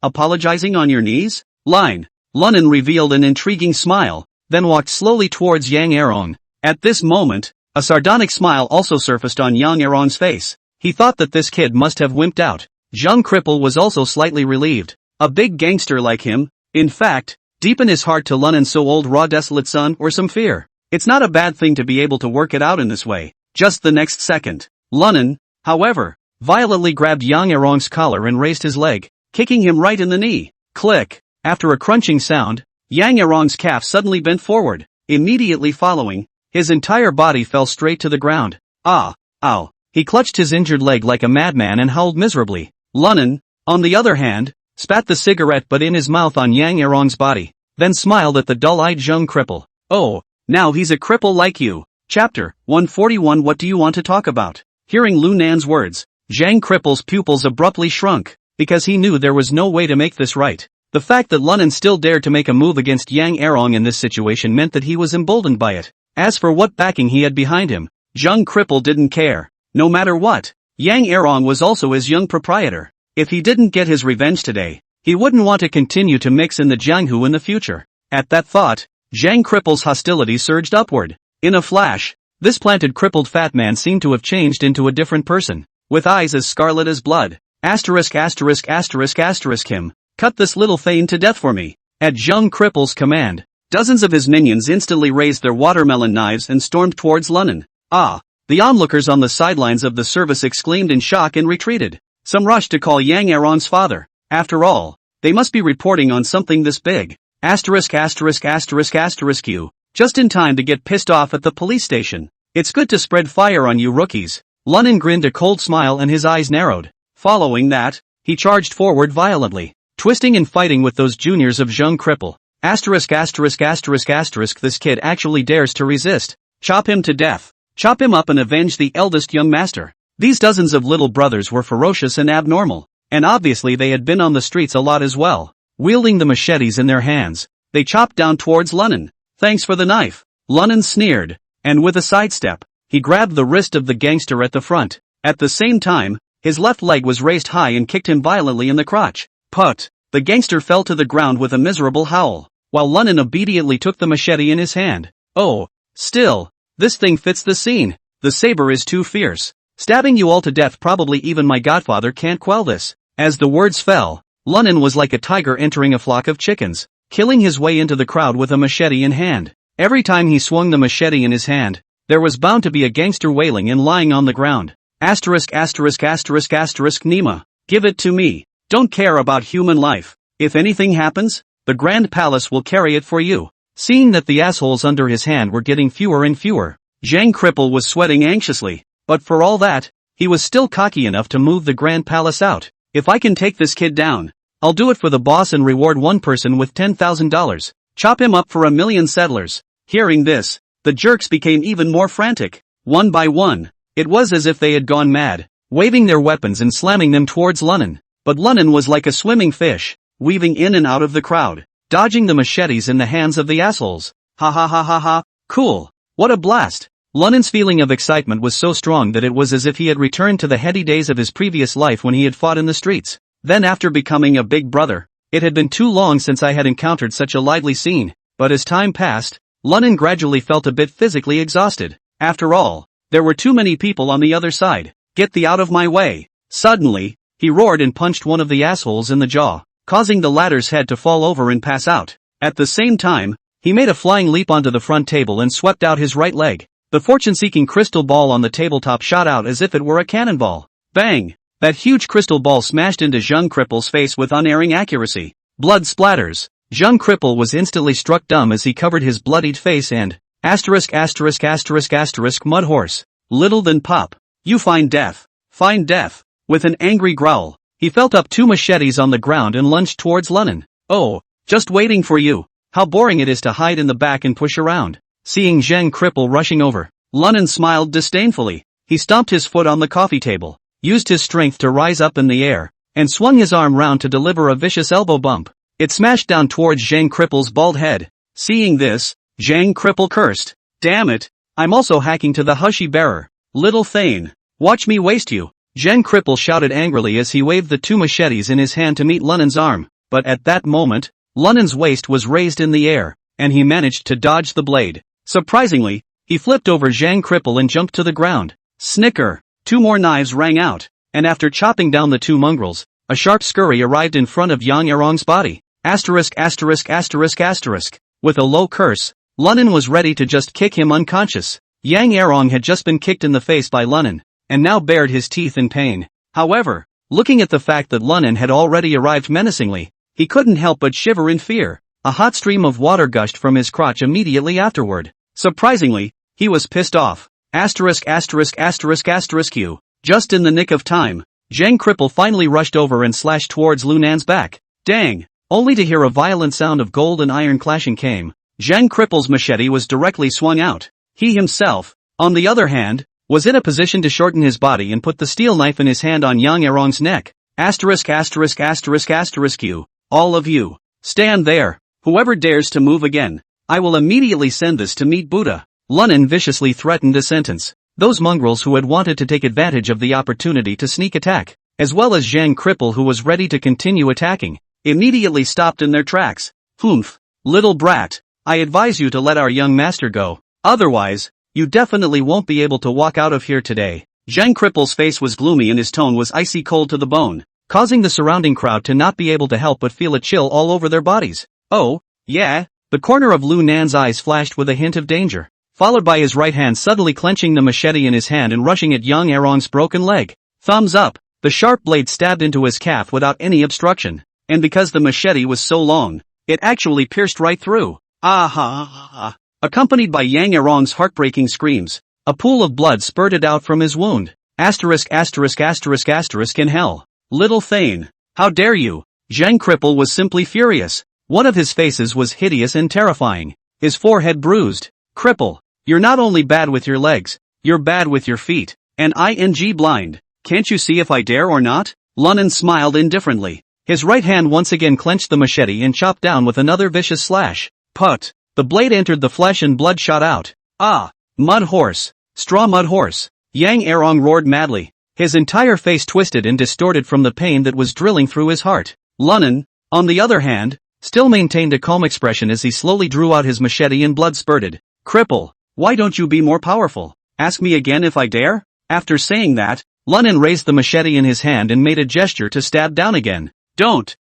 S1: Apologizing on your knees? Lunan revealed an intriguing smile, then walked slowly towards Yang Erong. At this moment, a sardonic smile also surfaced on Yang Erong's face. He thought that this kid must have wimped out. Zhang Cripple was also slightly relieved. A big gangster like him, in fact, deep in his heart to Lunan's so old raw desolate son or some fear. It's not a bad thing to be able to work it out in this way. Just the next second, Lunan, however, violently grabbed Yang Erong's collar and raised his leg, kicking him right in the knee. Click! After a crunching sound, Yang Erong's calf suddenly bent forward. Immediately following, his entire body fell straight to the ground. Ow! He clutched his injured leg like a madman and howled miserably. Lunan, on the other hand, spat the cigarette butt in his mouth on Yang Erong's body, then smiled at the dull-eyed Zhang Cripple. Oh, now he's a cripple like you. Chapter 141. What do you want to talk about? Hearing Lu Nan's words, Zhang Cripple's pupils abruptly shrunk, because he knew there was no way to make this right. The fact that Lunan still dared to make a move against Yang Erong in this situation meant that he was emboldened by it. As for what backing he had behind him, Zhang Cripple didn't care. No matter what, Yang Erong was also his young proprietor. If he didn't get his revenge today, he wouldn't want to continue to mix in the Jianghu in the future. At that thought, Zhang Cripple's hostility surged upward. In a flash, this planted crippled fat man seemed to have changed into a different person, with eyes as scarlet as blood. Him. Cut this little thane to death for me. At Zhang Cripple's command, dozens of his minions instantly raised their watermelon knives and stormed towards Lunan. The onlookers on the sidelines of the service exclaimed in shock and retreated. Some rushed to call Yang Erong's father. After all, They must be reporting on something this big. Asterisk asterisk asterisk asterisk you. Just in time to get pissed off at the police station. It's good to spread fire on you rookies. Lunnan grinned a cold smile and his eyes narrowed. Following that, he charged forward violently, twisting and fighting with those juniors of Zheng Cripple. Asterisk asterisk asterisk asterisk this kid actually dares to resist. Chop him to death. Chop him up and avenge the eldest young master. These dozens of little brothers were ferocious and abnormal, and obviously they had been on the streets a lot as well. Wielding the machetes in their hands, they chopped down towards Lunnan. Thanks for the knife. Lunnan sneered, and with a sidestep, he grabbed the wrist of the gangster at the front. At the same time, his left leg was raised high and kicked him violently in the crotch. Put! The gangster fell to the ground with a miserable howl, while Lunnan obediently took the machete in his hand. Oh, still, this thing fits the scene. The saber is too fierce. Stabbing you all to death, probably even my godfather can't quell this. As the words fell, Lunnan was like a tiger entering a flock of chickens, killing his way into the crowd with a machete in hand. Every time he swung the machete in his hand, there was bound to be a gangster wailing and lying on the ground. Asterisk asterisk asterisk asterisk Nima. Give it to me. Don't care about human life. If anything happens, the Grand Palace will carry it for you. Seeing that the assholes under his hand were getting fewer and fewer, Zhang Cripple was sweating anxiously, but for all that, he was still cocky enough to move the Grand Palace out. If I can take this kid down, I'll do it for the boss and reward one person with $10,000. Chop him up for 1,000,000 settlers. Hearing this, the jerks became even more frantic. One by one, it was as if they had gone mad, waving their weapons and slamming them towards Lunnan. But Lunnan was like a swimming fish, weaving in and out of the crowd, dodging the machetes in the hands of the assholes. Ha ha ha ha ha, cool. What a blast. Lunnan's feeling of excitement was so strong that it was as if he had returned to the heady days of his previous life when he had fought in the streets. Then after becoming a big brother, it had been too long since I had encountered such a lively scene, but as time passed, Lunnan gradually felt a bit physically exhausted. After all, there were too many people on the other side. Get thee out of my way. Suddenly, he roared and punched one of the assholes in the jaw, causing the latter's head to fall over and pass out. At the same time, he made a flying leap onto the front table and swept out his right leg. The fortune-seeking crystal ball on the tabletop shot out as if it were a cannonball. Bang! That huge crystal ball smashed into Zheng Cripple's face with unerring accuracy. Blood splatters. Zheng Cripple was instantly struck dumb as he covered his bloodied face and asterisk asterisk asterisk asterisk mudhorse. Little than pop. You find death. Find death. With an angry growl, he felt up two machetes on the ground and lunged towards Lunnan. Oh, just waiting for you. How boring it is to hide in the back and push around. Seeing Zheng Cripple rushing over, Lunnan smiled disdainfully. He stomped his foot on the coffee table, used his strength to rise up in the air, and swung his arm round to deliver a vicious elbow bump. It smashed down towards Zheng Cripple's bald head. Seeing this, Zheng Cripple cursed. Damn it, I'm also hacking to the hushy bearer. Little Thane, watch me waste you. Zheng Cripple shouted angrily as he waved the two machetes in his hand to meet Lunnan's arm, but at that moment, Lunnan's waist was raised in the air, and he managed to dodge the blade. Surprisingly, he flipped over Zheng Cripple and jumped to the ground. Snicker! Two more knives rang out, and after chopping down the two mongrels, a sharp scurry arrived in front of Yang Erong's body. Asterisk asterisk asterisk asterisk. With a low curse, Lunnan was ready to just kick him unconscious. Yang Erong had just been kicked in the face by Lunnan, and now bared his teeth in pain. However, looking at the fact that Lunnan had already arrived menacingly, he couldn't help but shiver in fear. A hot stream of water gushed from his crotch immediately afterward. Surprisingly, he was pissed off. Asterisk asterisk asterisk asterisk you. Just in the nick of time, Zheng Cripple finally rushed over and slashed towards Lunnan's back. Dang! Only to hear a violent sound of gold and iron clashing came. Zheng Cripple's machete was directly swung out. He himself, on the other hand, was in a position to shorten his body and put the steel knife in his hand on Yang Erong's neck. Asterisk asterisk asterisk asterisk you. All of you. Stand there. Whoever dares to move again, I will immediately send this to meet Buddha. Lunnan viciously threatened a sentence. Those mongrels who had wanted to take advantage of the opportunity to sneak attack, as well as Zheng Cripple who was ready to continue attacking, immediately stopped in their tracks. Humph, little brat, I advise you to let our young master go. Otherwise, you definitely won't be able to walk out of here today. Zheng Cripple's face was gloomy and his tone was icy cold to the bone, causing the surrounding crowd to not be able to help but feel a chill all over their bodies. Oh, yeah? The corner of Lu Nan's eyes flashed with a hint of danger, followed by his right hand suddenly clenching the machete in his hand and rushing at Yang Erong's broken leg. Thumbs up. The sharp blade stabbed into his calf without any obstruction. and because the machete was so long, it actually pierced right through. Ah ha ha ha. Accompanied by Yang Erong's heartbreaking screams, a pool of blood spurted out from his wound. Asterisk asterisk asterisk asterisk in hell. Little Thane. How dare you? Zhang Cripple was simply furious. One of his faces was hideous and terrifying. His forehead bruised. Cripple, you're not only bad with your legs, you're bad with your feet. And ing blind. Can't you see if I dare or not? Lunan smiled indifferently. His right hand once again clenched the machete and chopped down with another vicious slash. Put. The blade entered the flesh and blood shot out. Ah! Mud horse. Straw mud horse. Yang Erong roared madly. His entire face twisted and distorted from the pain that was drilling through his heart. Lunan, on the other hand, still maintained a calm expression as he slowly drew out his machete and blood spurted. Cripple, why don't you be more powerful? Ask me again if I dare? After saying that, Lunan raised the machete in his hand and made a gesture to stab down again. Don't,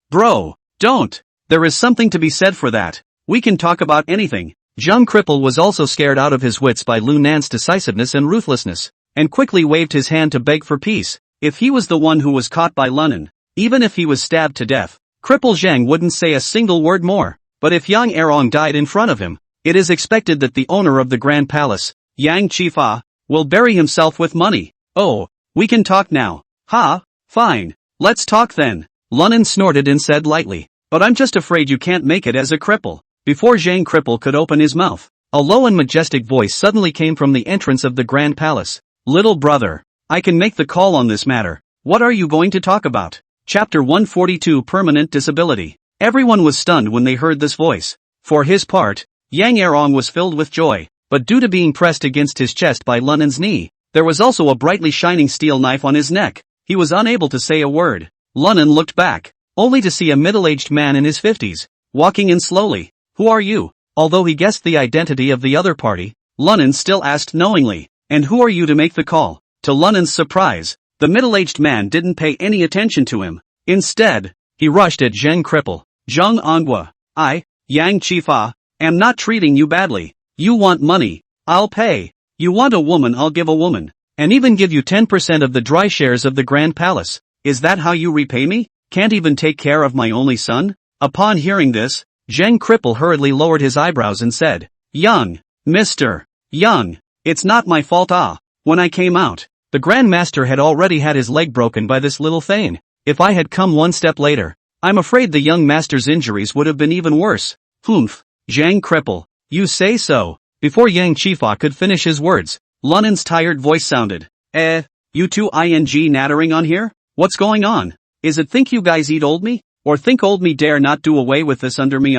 S1: bro, don't. There is something to be said for that. We can talk about anything. Zhang Cripple was also scared out of his wits by Lu Nan's decisiveness and ruthlessness, and quickly waved his hand to beg for peace. If he was the one who was caught by Lunan, even if he was stabbed to death, Cripple Zhang wouldn't say a single word more. But if Yang Erong died in front of him, it is expected that the owner of the Grand Palace, Yang Chifa, will bury himself with money. Oh, we can talk now. Ha, fine, let's talk then. Lunan snorted and said lightly, but I'm just afraid you can't make it as a cripple. Before Zhang Cripple could open his mouth, a low and majestic voice suddenly came from the entrance of the Grand Palace. Little brother, I can make the call on this matter. What are you going to talk about? Chapter 142 Permanent Disability. Everyone was stunned when they heard this voice. For his part, Yang Erong was filled with joy, but due to being pressed against his chest by Lunan's knee, there was also a brightly shining steel knife on his neck. He was unable to say a word. Lunan looked back, only to see a middle-aged man in his 50s, walking in slowly. Who are you? Although he guessed the identity of the other party, Lunan still asked knowingly, and who are you to make the call? To Lunan's surprise, the middle-aged man didn't pay any attention to him. Instead, he rushed at Zhang Cripple. Zhang Anghua, I, Yang Chifa, am not treating you badly. You want money, I'll pay. You want a woman, I'll give a woman. And even give you 10% of the dry shares of the Grand Palace. Is that how you repay me? Can't even take care of my only son? Upon hearing this, Zhang Cripple hurriedly lowered his eyebrows and said, Young, Mr. Young, it's not my fault. When I came out, the Grand Master had already had his leg broken by this little Thane. If I had come one step later, I'm afraid the young master's injuries would have been even worse. Humph, Zhang Cripple, you say so. Before Yang Chifa could finish his words, Lunan's tired voice sounded. You two nattering on here? What's going on? Is it think you guys eat old me? Or think old me dare not do away with this under me?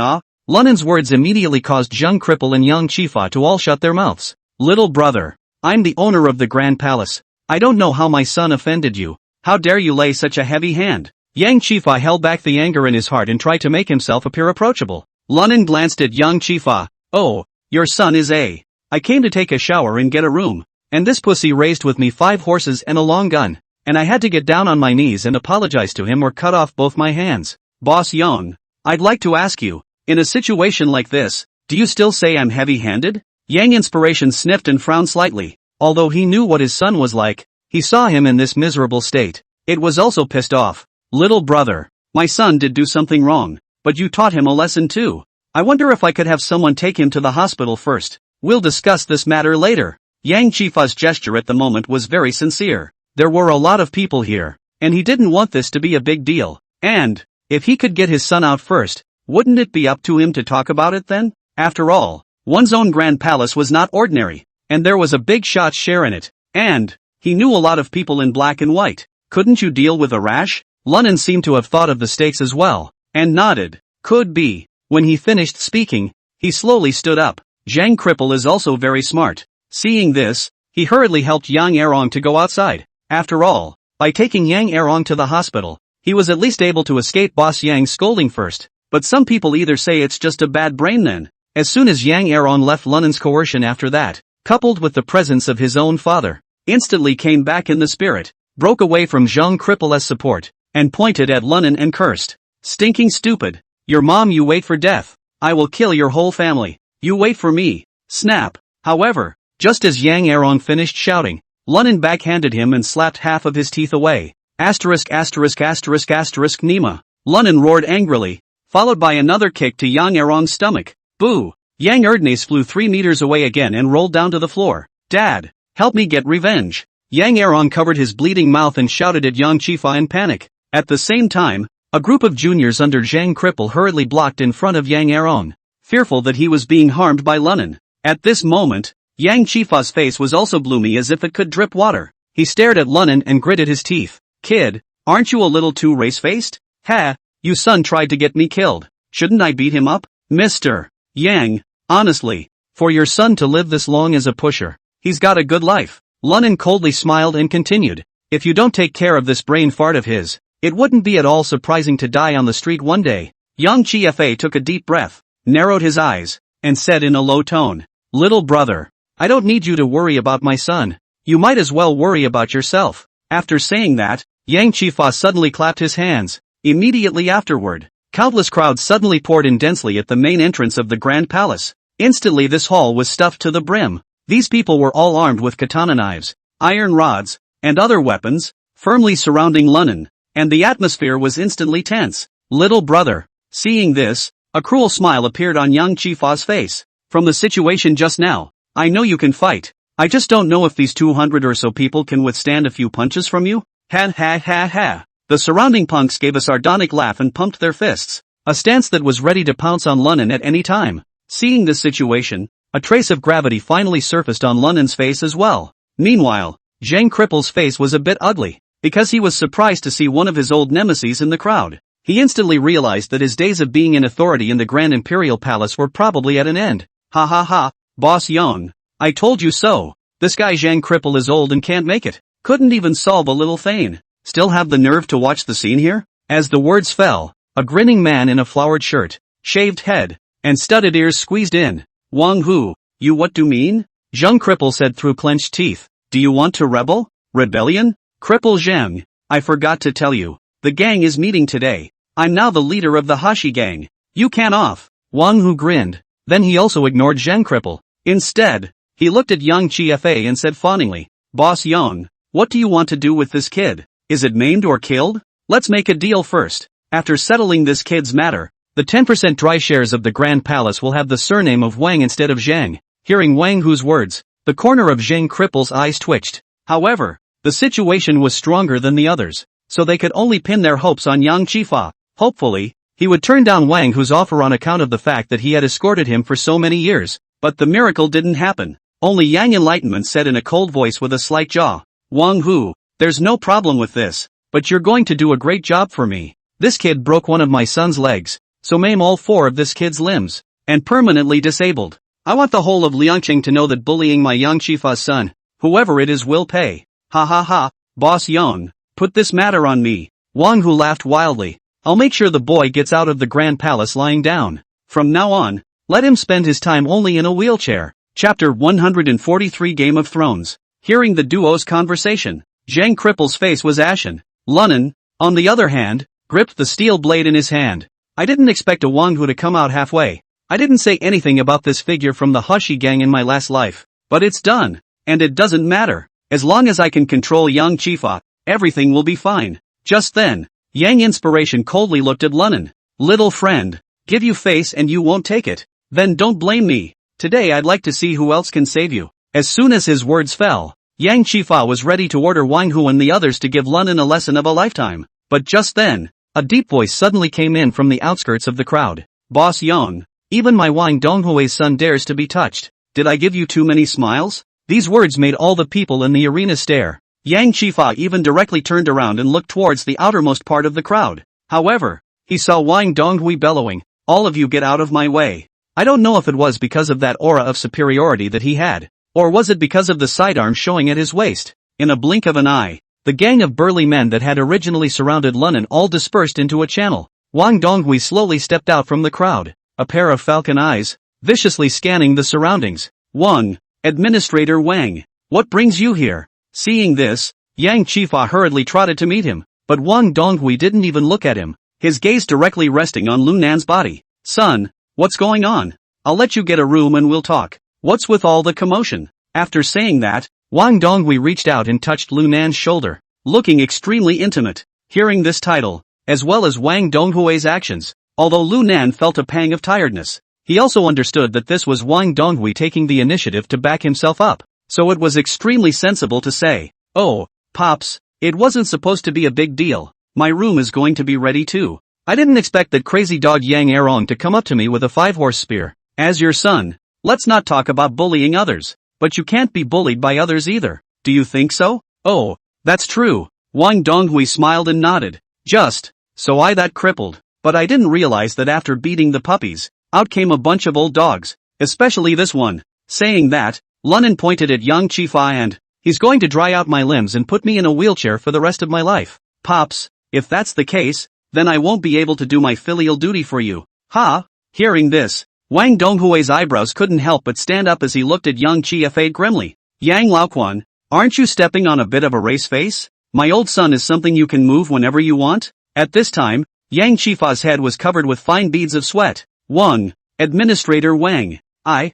S1: Lunan's words immediately caused Zhang Cripple and Yang Chifa to all shut their mouths. Little brother, I'm the owner of the Grand Palace. I don't know how my son offended you. How dare you lay such a heavy hand? Yang Chifa held back the anger in his heart and tried to make himself appear approachable. Lunan glanced at Yang Chifa. Oh, your son is a. I came to take a shower and get a room. And this pussy raised with me 5 horses and a long gun. And I had to get down on my knees and apologize to him or cut off both my hands. Boss Yang, I'd like to ask you, in a situation like this, do you still say I'm heavy-handed? Yang Inspiration sniffed and frowned slightly. Although he knew what his son was like, he saw him in this miserable state. It was also pissed off. Little brother, my son did do something wrong, but you taught him a lesson too. I wonder if I could have someone take him to the hospital first. We'll discuss this matter later. Yang Chifa's gesture at the moment was very sincere. There were a lot of people here, and he didn't want this to be a big deal. And, if he could get his son out first, wouldn't it be up to him to talk about it then? After all, one's own Grand Palace was not ordinary, and there was a big shot share in it. And, he knew a lot of people in black and white. Couldn't you deal with a rash? Lunan seemed to have thought of the stakes as well, and nodded. Could be. When he finished speaking, he slowly stood up. Zhang Cripple is also very smart. Seeing this, he hurriedly helped Yang Erong to go outside. After all, by taking Yang Erong to the hospital, he was at least able to escape Boss Yang's scolding first. But some people either say it's just a bad brain then. As soon as Yang Erong left Lunan's coercion after that, coupled with the presence of his own father, instantly came back in the spirit, broke away from Zhang Cripple's support, and pointed at Lunan and cursed. Stinking stupid. Your mom, you wait for death. I will kill your whole family. You wait for me. Snap. However, just as Yang Erong finished shouting, Lunan backhanded him and slapped half of his teeth away. Asterisk asterisk asterisk asterisk Nima. Lunan roared angrily, followed by another kick to Yang Erong's stomach. Boo! Yang Erdnase flew 3 meters away again and rolled down to the floor. Dad! Help me get revenge! Yang Erong covered his bleeding mouth and shouted at Yang Chifa in panic. At the same time, a group of juniors under Zhang Cripple hurriedly blocked in front of Yang Erong, fearful that he was being harmed by Lunan. At this moment, Yang Chifa's face was also gloomy as if it could drip water. He stared at Lunan and gritted his teeth. Kid, aren't you a little too race-faced? Ha, you son tried to get me killed. Shouldn't I beat him up? Mr. Yang, honestly, for your son to live this long as a pusher, he's got a good life. Lunan coldly smiled and continued. If you don't take care of this brain fart of his, it wouldn't be at all surprising to die on the street one day. Yang Chifa took a deep breath, narrowed his eyes, and said in a low tone, Little brother, I don't need you to worry about my son. You might as well worry about yourself. After saying that, Yang Chifa suddenly clapped his hands. Immediately afterward, countless crowds suddenly poured in densely at the main entrance of the Grand Palace. Instantly this hall was stuffed to the brim. These people were all armed with katana knives, iron rods, and other weapons, firmly surrounding Lunan, and the atmosphere was instantly tense. Little brother. Seeing this, a cruel smile appeared on Yang Chifa's face. From the situation just now, I know you can fight. I just don't know if these 200 or so people can withstand a few punches from you. Ha ha ha ha. The surrounding punks gave a sardonic laugh and pumped their fists, a stance that was ready to pounce on Lunan at any time. Seeing this situation, a trace of gravity finally surfaced on Lunan's face as well. Meanwhile, Zhang Cripple's face was a bit ugly, because he was surprised to see one of his old nemesis in the crowd. He instantly realized that his days of being in authority in the Grand Imperial Palace were probably at an end. Ha ha ha, Boss Yang. I told you so. This guy Zhang Cripple is old and can't make it. Couldn't even solve a little thane. Still have the nerve to watch the scene here? As the words fell, a grinning man in a flowered shirt, shaved head, and studded ears squeezed in. Wang Hu, you what do mean? Zhang Cripple said through clenched teeth. Do you want to rebel? Rebellion? Cripple Zhang, I forgot to tell you. The gang is meeting today. I'm now the leader of the Hashi gang. You can't off. Wang Hu grinned. Then he also ignored Zhang Cripple. Instead, he looked at Yang Chifa and said fawningly, Boss Yang, what do you want to do with this kid? Is it maimed or killed? Let's make a deal first. After settling this kid's matter, the 10% dry shares of the Grand Palace will have the surname of Wang instead of Zhang. Hearing Wang Hu's words, the corner of Zhang Cripple's eyes twitched. However, the situation was stronger than the others, so they could only pin their hopes on Yang Chifa. Hopefully, he would turn down Wang Hu's offer on account of the fact that he had escorted him for so many years. But the miracle didn't happen. Only Yang Enlightenment said in a cold voice with a slight jaw. Wang Hu, there's no problem with this, but you're going to do a great job for me. This kid broke one of my son's legs, so maim all 4 of this kid's limbs, and permanently disabled. I want the whole of Liangqing to know that bullying my Yang Chifa's son, whoever it is will pay. Ha ha ha, Boss Yang, put this matter on me. Wang Hu laughed wildly. I'll make sure the boy gets out of the Grand Palace lying down. From now on, let him spend his time only in a wheelchair. Chapter 143 Game of Thrones. Hearing the duo's conversation, Zhang Cripple's face was ashen. Lunan, on the other hand, gripped the steel blade in his hand. I didn't expect a Wang Hu to come out halfway. I didn't say anything about this figure from the Hashi gang in my last life. But it's done. And it doesn't matter. As long as I can control Yang Chifa, everything will be fine. Just then, Yang Inspiration coldly looked at Lunan. Little friend, give you face and you won't take it. Then don't blame me. Today I'd like to see who else can save you. As soon as his words fell, Yang Chifa was ready to order Wang Hu and the others to give Lunan a lesson of a lifetime. But just then, a deep voice suddenly came in from the outskirts of the crowd. Boss Yang, even my Wang Donghui's son dares to be touched. Did I give you too many smiles? These words made all the people in the arena stare. Yang Chifa even directly turned around and looked towards the outermost part of the crowd. However, he saw Wang Donghui bellowing, all of you get out of my way. I don't know if it was because of that aura of superiority that he had, or was it because of the sidearm showing at his waist. In a blink of an eye, the gang of burly men that had originally surrounded Lunan all dispersed into a channel. Wang Donghui slowly stepped out from the crowd, a pair of falcon eyes, viciously scanning the surroundings. Wang, Administrator Wang, what brings you here? Seeing this, Yang Chifa hurriedly trotted to meet him, but Wang Donghui didn't even look at him, his gaze directly resting on Lunan's body. Son, what's going on? I'll let you get a room and we'll talk. What's with all the commotion? After saying that, Wang Donghui reached out and touched Lunan's shoulder, looking extremely intimate. Hearing this title, as well as Wang Donghui's actions. Although Lu Nan felt a pang of tiredness, he also understood that this was Wang Donghui taking the initiative to back himself up, so it was extremely sensible to say, "Oh, Pops, it wasn't supposed to be a big deal. My room is going to be ready too. I didn't expect that crazy dog Yang Erong to come up to me with a 5-horse spear. As your son, let's not talk about bullying others, but you can't be bullied by others either. Do you think so?" "Oh, that's true." Wang Donghui smiled and nodded. "Just, so I that crippled, but I didn't realize that after beating the puppies, out came a bunch of old dogs, especially this one." Saying that, Lunan pointed at Yang Chifa and, "He's going to dry out my limbs and put me in a wheelchair for the rest of my life. Pops, if that's the case, then I won't be able to do my filial duty for you." "Ha!" Hearing this, Wang Donghui's eyebrows couldn't help but stand up as he looked at Yang Chifa grimly. "Yang Laoquan, aren't you stepping on a bit of a race face? My old son is something you can move whenever you want?" At this time, Yang Chifa's head was covered with fine beads of sweat. "Wang, Administrator Wang, I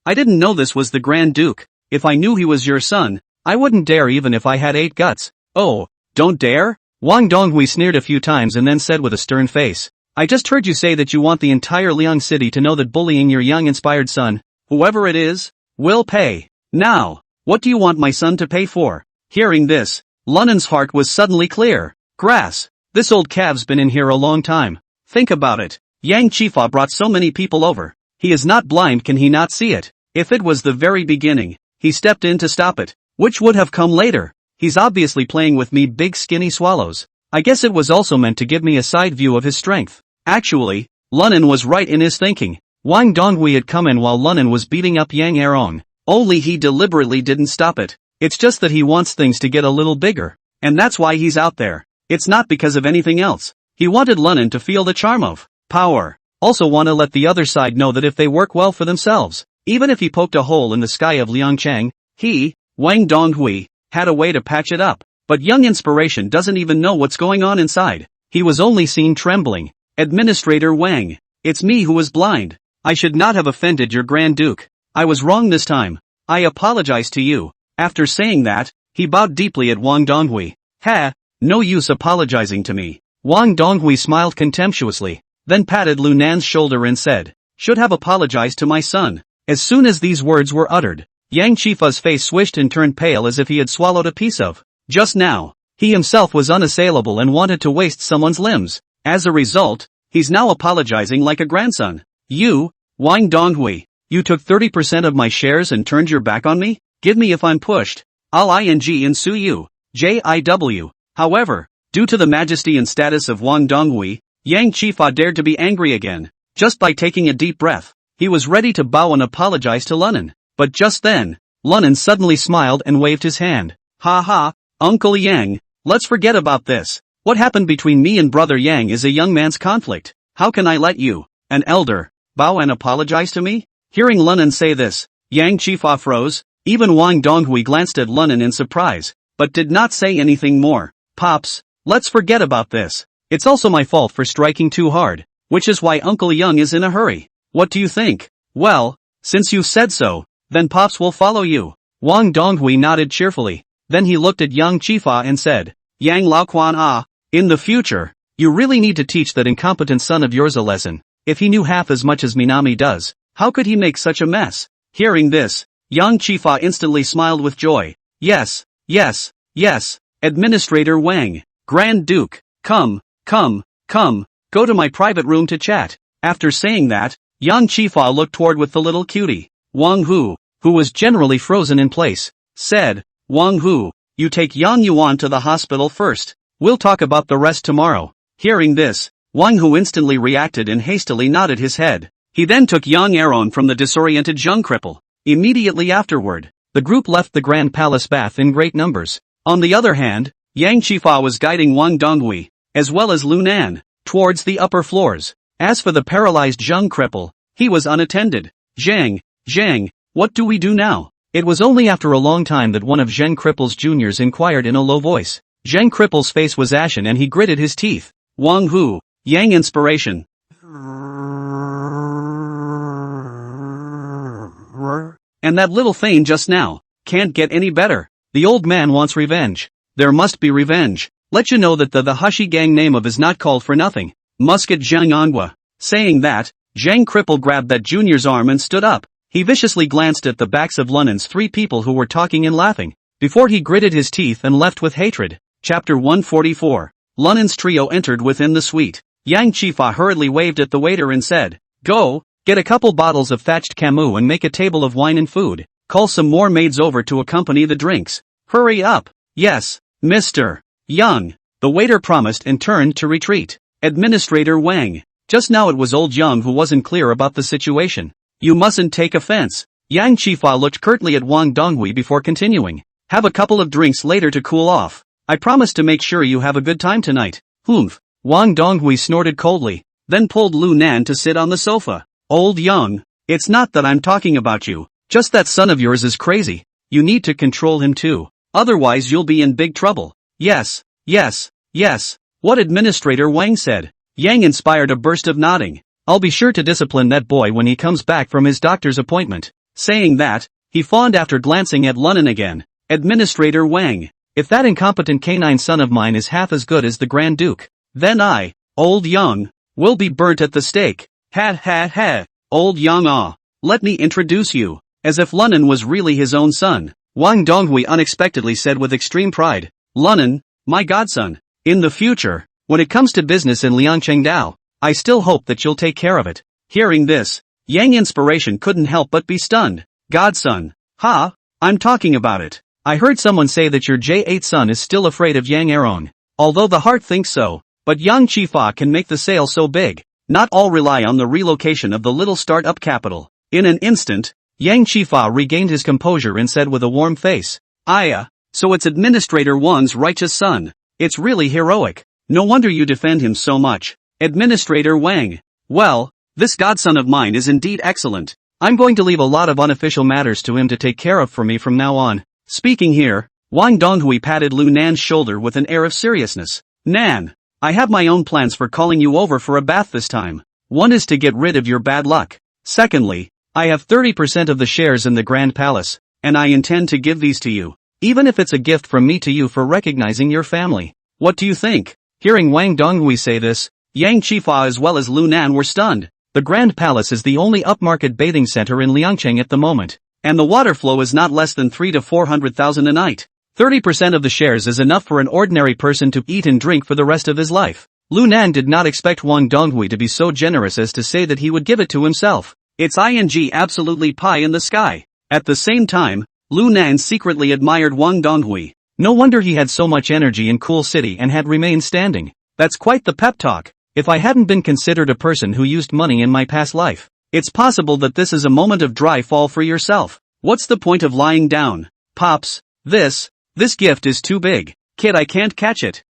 S1: didn't know this was the Grand Duke. If I knew he was your son, I wouldn't dare even if I had 8 guts." "Oh, don't dare?" Wang Donghui sneered a few times and then said with a stern face, "I just heard you say that you want the entire Liang city to know that bullying your young inspired son, whoever it is, will pay. Now, what do you want my son to pay for?" Hearing this, Lunan's heart was suddenly clear. Grass. This old calf's been in here a long time. Think about it. Yang Chifa brought so many people over. He is not blind, can he not see it? If it was the very beginning, he stepped in to stop it, which would have come later. He's obviously playing with me big skinny swallows. I guess it was also meant to give me a side view of his strength. Actually, Lunan was right in his thinking. Wang Donghui had come in while Lunan was beating up Yang Erong. Only he deliberately didn't stop it. It's just that he wants things to get a little bigger. And that's why he's out there. It's not because of anything else. He wanted Lunan to feel the charm of power. Also want to let the other side know that if they work well for themselves, even if he poked a hole in the sky of Liangchang, he, Wang Donghui, had a way to patch it up. But young inspiration doesn't even know what's going on inside. He was only seen trembling. "Administrator Wang, it's me who was blind. I should not have offended your Grand Duke. I was wrong this time. I apologize to you." After saying that, he bowed deeply at Wang Donghui. "Ha, no use apologizing to me." Wang Donghui smiled contemptuously, then patted Lu Nan's shoulder and said, "Should have apologized to my son." As soon as these words were uttered, Yang Chifa's face swished and turned pale as if he had swallowed a piece of. Just now, he himself was unassailable and wanted to waste someone's limbs. As a result, he's now apologizing like a grandson. "You, Wang Donghui, you took 30% of my shares and turned your back on me? Give me if I'm pushed. I'll ing sue you. JIW. However, due to the majesty and status of Wang Donghui, Yang Chifa dared to be angry again. Just by taking a deep breath, he was ready to bow and apologize to Lunan. But just then, Lunan suddenly smiled and waved his hand. "Ha ha, Uncle Yang, let's forget about this. What happened between me and Brother Yang is a young man's conflict. How can I let you, an elder, bow and apologize to me?" Hearing Lunan say this, Yang Chifa froze. Even Wang Donghui glanced at Lunan in surprise, but did not say anything more. "Pops, let's forget about this. It's also my fault for striking too hard, which is why Uncle Yang is in a hurry. What do you think?" "Well, since you said so, then Pops will follow you." Wang Donghui nodded cheerfully. Then he looked at Yang Chifa and said, "Yang Laoquan, in the future, you really need to teach that incompetent son of yours a lesson. If he knew half as much as Minami does, how could he make such a mess?" Hearing this, Yang Chifa instantly smiled with joy. Yes, Administrator Wang, Grand Duke, come, go to my private room to chat." After saying that, Yang Chifa looked toward with the little cutie. Wang Hu, who was generally frozen in place, said, "Wang Hu, you take Yang Yuan to the hospital first. We'll talk about the rest tomorrow." Hearing this, Wang Hu instantly reacted and hastily nodded his head. He then took Yang Aron from the disoriented young cripple. Immediately afterward, the group left the Grand Palace bath in great numbers. On the other hand, Yang Chifa was guiding Wang Donghui, as well as Lu Nan, towards the upper floors. As for the paralyzed young cripple, he was unattended. Zhang, what do we do now?" It was only after a long time that one of Zheng Cripple's juniors inquired in a low voice. Zheng Cripple's face was ashen and he gritted his teeth. "Wang Hu, Yang Inspiration. And that little thing just now, can't get any better. The old man wants revenge. There must be revenge. Let you know that the Hushi gang name of is not called for nothing. Musket Zhang Manhwa. Saying that, Zhang Cripple grabbed that junior's arm and stood up. He viciously glanced at the backs of Lunan's three people who were talking and laughing, before he gritted his teeth and left with hatred. Chapter 144. Lunan's trio entered within the suite. Yang Chifa hurriedly waved at the waiter and said, "Go, get a couple bottles of thatched camu and make a table of wine and food. Call some more maids over to accompany the drinks. Hurry up." "Yes, Mr. Young," the waiter promised and turned to retreat. Administrator Wang. Just now it was old Young who wasn't clear about the situation. "You mustn't take offense." Yang Chifa looked curtly at Wang Donghui before continuing. "Have a couple of drinks later to cool off. I promise to make sure you have a good time tonight." "Humph." Wang Donghui snorted coldly, then pulled Lu Nan to sit on the sofa. "Old Young, it's not that I'm talking about you, just that son of yours is crazy. You need to control him too, otherwise you'll be in big trouble." "Yes, yes, yes," what Administrator Wang said. Yang inspired a burst of nodding. "I'll be sure to discipline that boy when he comes back from his doctor's appointment." Saying that, he fawned after glancing at Lunan again. Administrator Wang. "If that incompetent canine son of mine is half as good as the Grand Duke, then I, Old Young, will be burnt at the stake. Ha ha ha. Old Young let me introduce you." As if Lunan was really his own son, Wang Donghui unexpectedly said with extreme pride, "Lunan, my godson. In the future, when it comes to business in Liangchengdao, I still hope that you'll take care of it." Hearing this, Yang Inspiration couldn't help but be stunned. "Godson? Ha? I'm talking about it. I heard someone say that your J8 son is still afraid of Yang Erong. Although the heart thinks so, but Yang Chifa can make the sale so big. Not all rely on the relocation of the little start-up capital." In an instant, Yang Chifa regained his composure and said with a warm face, "Aya, so it's Administrator Wang's righteous son. It's really heroic. No wonder you defend him so much." Administrator Wang. "Well, this godson of mine is indeed excellent. I'm going to leave a lot of unofficial matters to him to take care of for me from now on." Speaking here, Wang Donghui patted Lu Nan's shoulder with an air of seriousness. "Nan, I have my own plans for calling you over for a bath this time. One is to get rid of your bad luck. Secondly, I have 30% of the shares in the Grand Palace, and I intend to give these to you, even if it's a gift from me to you for recognizing your family. What do you think?" Hearing Wang Donghui say this, Yang Chifa as well as Lu Nan were stunned. The Grand Palace is the only upmarket bathing center in Liangcheng at the moment, and the water flow is not less than 3 to 400,000 a night. 30% of the shares is enough for an ordinary person to eat and drink for the rest of his life. Lu Nan did not expect Wang Donghui to be so generous as to say that he would give it to himself. It's absolutely pie in the sky. At the same time, Lu Nan secretly admired Wang Donghui. No wonder he had so much energy in Cool City and had remained standing. That's quite the pep talk. If I hadn't been considered a person who used money in my past life, it's possible that this is a moment of dry fall for yourself. What's the point of lying down? Pops, this gift is too big. Kid, I can't catch it.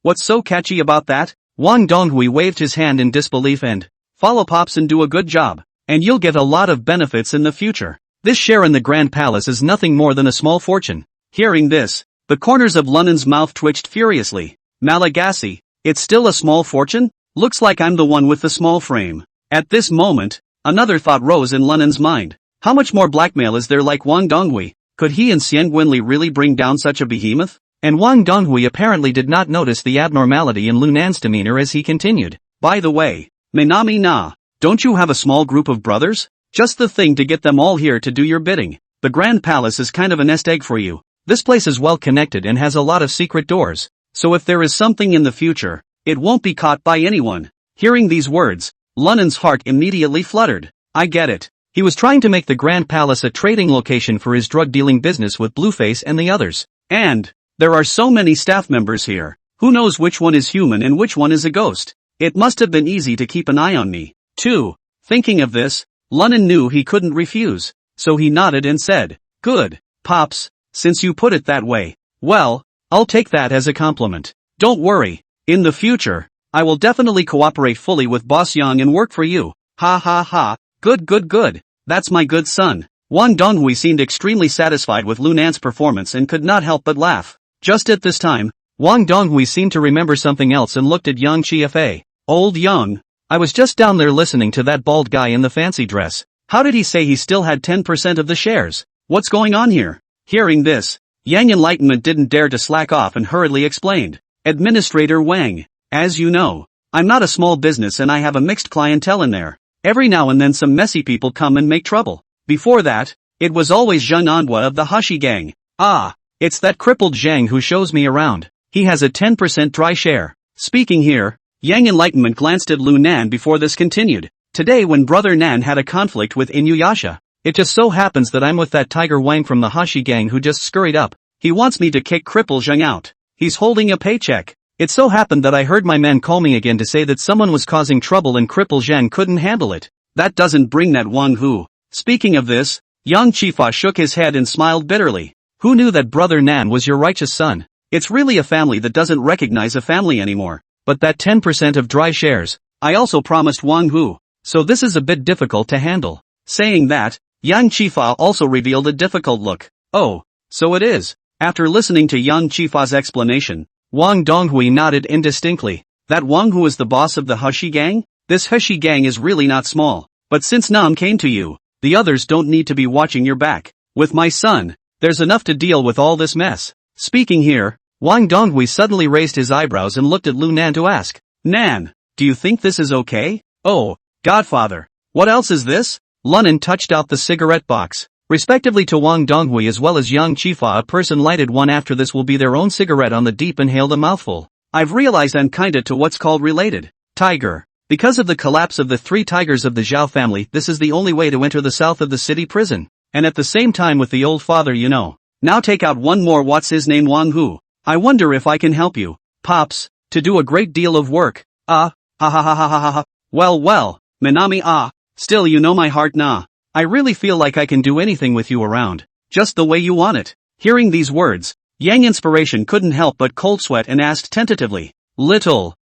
S1: What's so catchy about that? Wang Donghui waved his hand in disbelief and, "Follow Pops and do a good job, and you'll get a lot of benefits in the future. This share in the Grand Palace is nothing more than a small fortune." Hearing this, the corners of Lunan's mouth twitched furiously. "Malagasy, it's still a small fortune? Looks like I'm the one with the small frame." At this moment, another thought rose in Lunan's mind. How much more blackmail is there like Wang Donghui? Could he and Xian Guinli really bring down such a behemoth? And Wang Donghui apparently did not notice the abnormality in Lu Nan's demeanor as he continued. "By the way, Minami Na, don't you have a small group of brothers? Just the thing to get them all here to do your bidding. The Grand Palace is kind of a nest egg for you. This place is well connected and has a lot of secret doors, so if there is something in the future, it won't be caught by anyone." Hearing these words, Lunan's heart immediately fluttered. I get it. He was trying to make the Grand Palace a trading location for his drug-dealing business with Blueface and the others. And there are so many staff members here. Who knows which one is human and which one is a ghost? It must have been easy to keep an eye on me, too. Thinking of this, Lunan knew he couldn't refuse, so he nodded and said, "Good, Pops, since you put it that way. Well, I'll take that as a compliment. Don't worry, in the future, I will definitely cooperate fully with Boss Yang and work for you. Ha ha ha, good. That's my good son." Wang Donghui seemed extremely satisfied with Lunan's performance and could not help but laugh. Just at this time, Wang Donghui seemed to remember something else and looked at Yang Chifa. "Old Yang, I was just down there listening to that bald guy in the fancy dress. How did he say he still had 10% of the shares? What's going on here?" Hearing this, Yang Enlightenment didn't dare to slack off and hurriedly explained. Administrator Wang. As you know, I'm not a small business and I have a mixed clientele in there. Every now and then some messy people come and make trouble. Before that, it was always Zheng Anhua of the Hashi gang. Ah, it's that crippled Zhang who shows me around. He has a 10% dry share. Speaking here, Yang Enlightenment glanced at Lu Nan before this continued. Today when Brother Nan had a conflict with Inuyasha, it just so happens that I'm with that Tiger Wang from the Hashi gang who just scurried up. He wants me to kick cripple Zhang out. He's holding a paycheck. It so happened that I heard my men call me again to say that someone was causing trouble and cripple Zhang couldn't handle it. That doesn't bring that Wang Hu. Speaking of this, Yang Chifa shook his head and smiled bitterly. Who knew that Brother Nan was your righteous son? It's really a family that doesn't recognize a family anymore. But that 10% of dry shares, I also promised Wang Hu. So this is a bit difficult to handle. Saying that, Yang Chifa also revealed a difficult look. Oh, so it is. After listening to Yang Chifa's explanation, Wang Donghui nodded indistinctly. That Wang Hu is the boss of the Hashi gang? This Hashi gang is really not small. But since Nam came to you, the others don't need to be watching your back. With my son, there's enough to deal with all this mess. Speaking here, Wang Donghui suddenly raised his eyebrows and looked at Lu Nan to ask, Nan, do you think this is okay? Oh, Godfather, what else is this? Lunan touched out the cigarette box. Respectively to Wang Donghui as well as Yang Chifa, a person lighted one after this will be their own cigarette on the deep inhaled a mouthful. I've realized I'm kinda to what's called related. Tiger. Because of the collapse of the 3 tigers of the Zhao family, this is the only way to enter the south of the city prison. And at the same time with the old father you know. Now take out one more what's his name Wang Hu. I wonder if I can help you, Pops, to do a great deal of work. Ha ha ha ha ha ha. Well, Minami still you know my heart nah. I really feel like I can do anything with you around. Just the way you want it. Hearing these words, Yang Inspiration couldn't help but cold sweat and asked tentatively. Little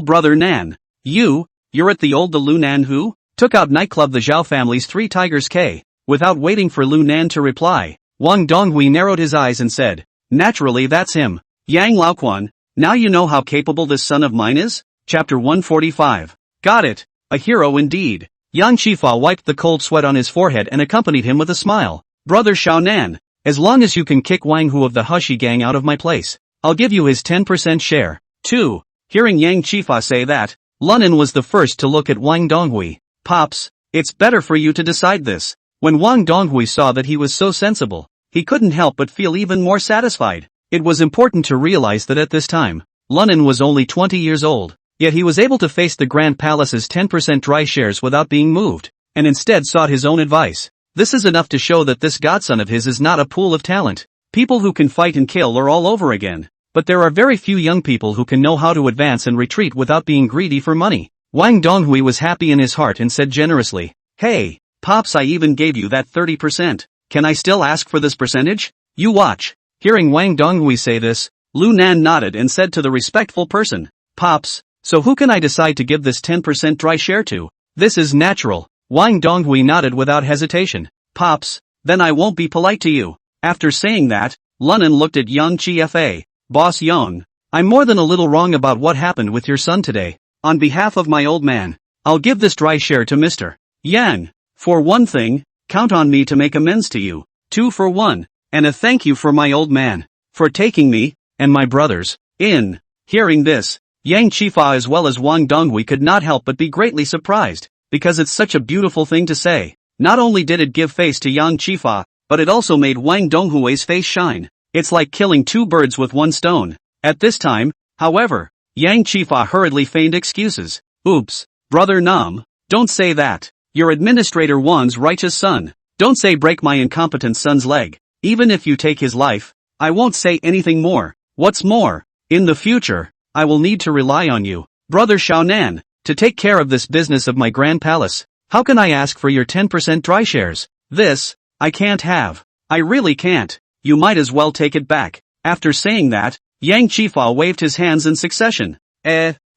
S1: brother Nan. You're at the old the Lu Nan who? Took out nightclub the Zhao family's 3 tigers K. Without waiting for Lu Nan to reply, Wang Donghui narrowed his eyes and said, naturally that's him. Yang Laoquan, now you know how capable this son of mine is? Chapter 145. Got it. A hero indeed. Yang Chifa wiped the cold sweat on his forehead and accompanied him with a smile. Brother Xiaonan, as long as you can kick Wang Hu of the Hashi gang out of my place, I'll give you his 10% share. 2. Hearing Yang Chifa say that, Lunan was the first to look at Wang Donghui. Pops, it's better for you to decide this. When Wang Donghui saw that he was so sensible, he couldn't help but feel even more satisfied. It was important to realize that at this time, Lunan was only 20 years old. Yet he was able to face the Grand Palace's 10% dry shares without being moved, and instead sought his own advice. This is enough to show that this godson of his is not a pool of talent. People who can fight and kill are all over again. But there are very few young people who can know how to advance and retreat without being greedy for money. Wang Donghui was happy in his heart and said generously, Hey, Pops, I even gave you that 30%. Can I still ask for this percentage? You watch. Hearing Wang Donghui say this, Lu Nan nodded and said to the respectful person, Pops, so who can I decide to give this 10% dry share to? This is natural. Wang Donghui nodded without hesitation. Pops, then I won't be polite to you. After saying that, Lunan looked at Yang Chifa. Boss Yang, I'm more than a little wrong about what happened with your son today. On behalf of my old man, I'll give this dry share to Mr. Yang. For one thing, count on me to make amends to you. 2 for 1, and a thank you for my old man, for taking me, and my brothers, in. Hearing this, Yang Chifa as well as Wang Donghui could not help but be greatly surprised, because it's such a beautiful thing to say. Not only did it give face to Yang Chifa, but it also made Wang Donghui's face shine. It's like killing 2 birds with 1 stone. At this time, however, Yang Chifa hurriedly feigned excuses. Oops, brother Nam, don't say that. You're Administrator Wan's righteous son. Don't say break my incompetent son's leg. Even if you take his life, I won't say anything more. What's more, in the future, I will need to rely on you, brother Xiaonan, to take care of this business of my grand palace. How can I ask for your 10% dry shares? This, I can't have. I really can't. You might as well take it back. After saying that, Yang Chifa waved his hands in succession.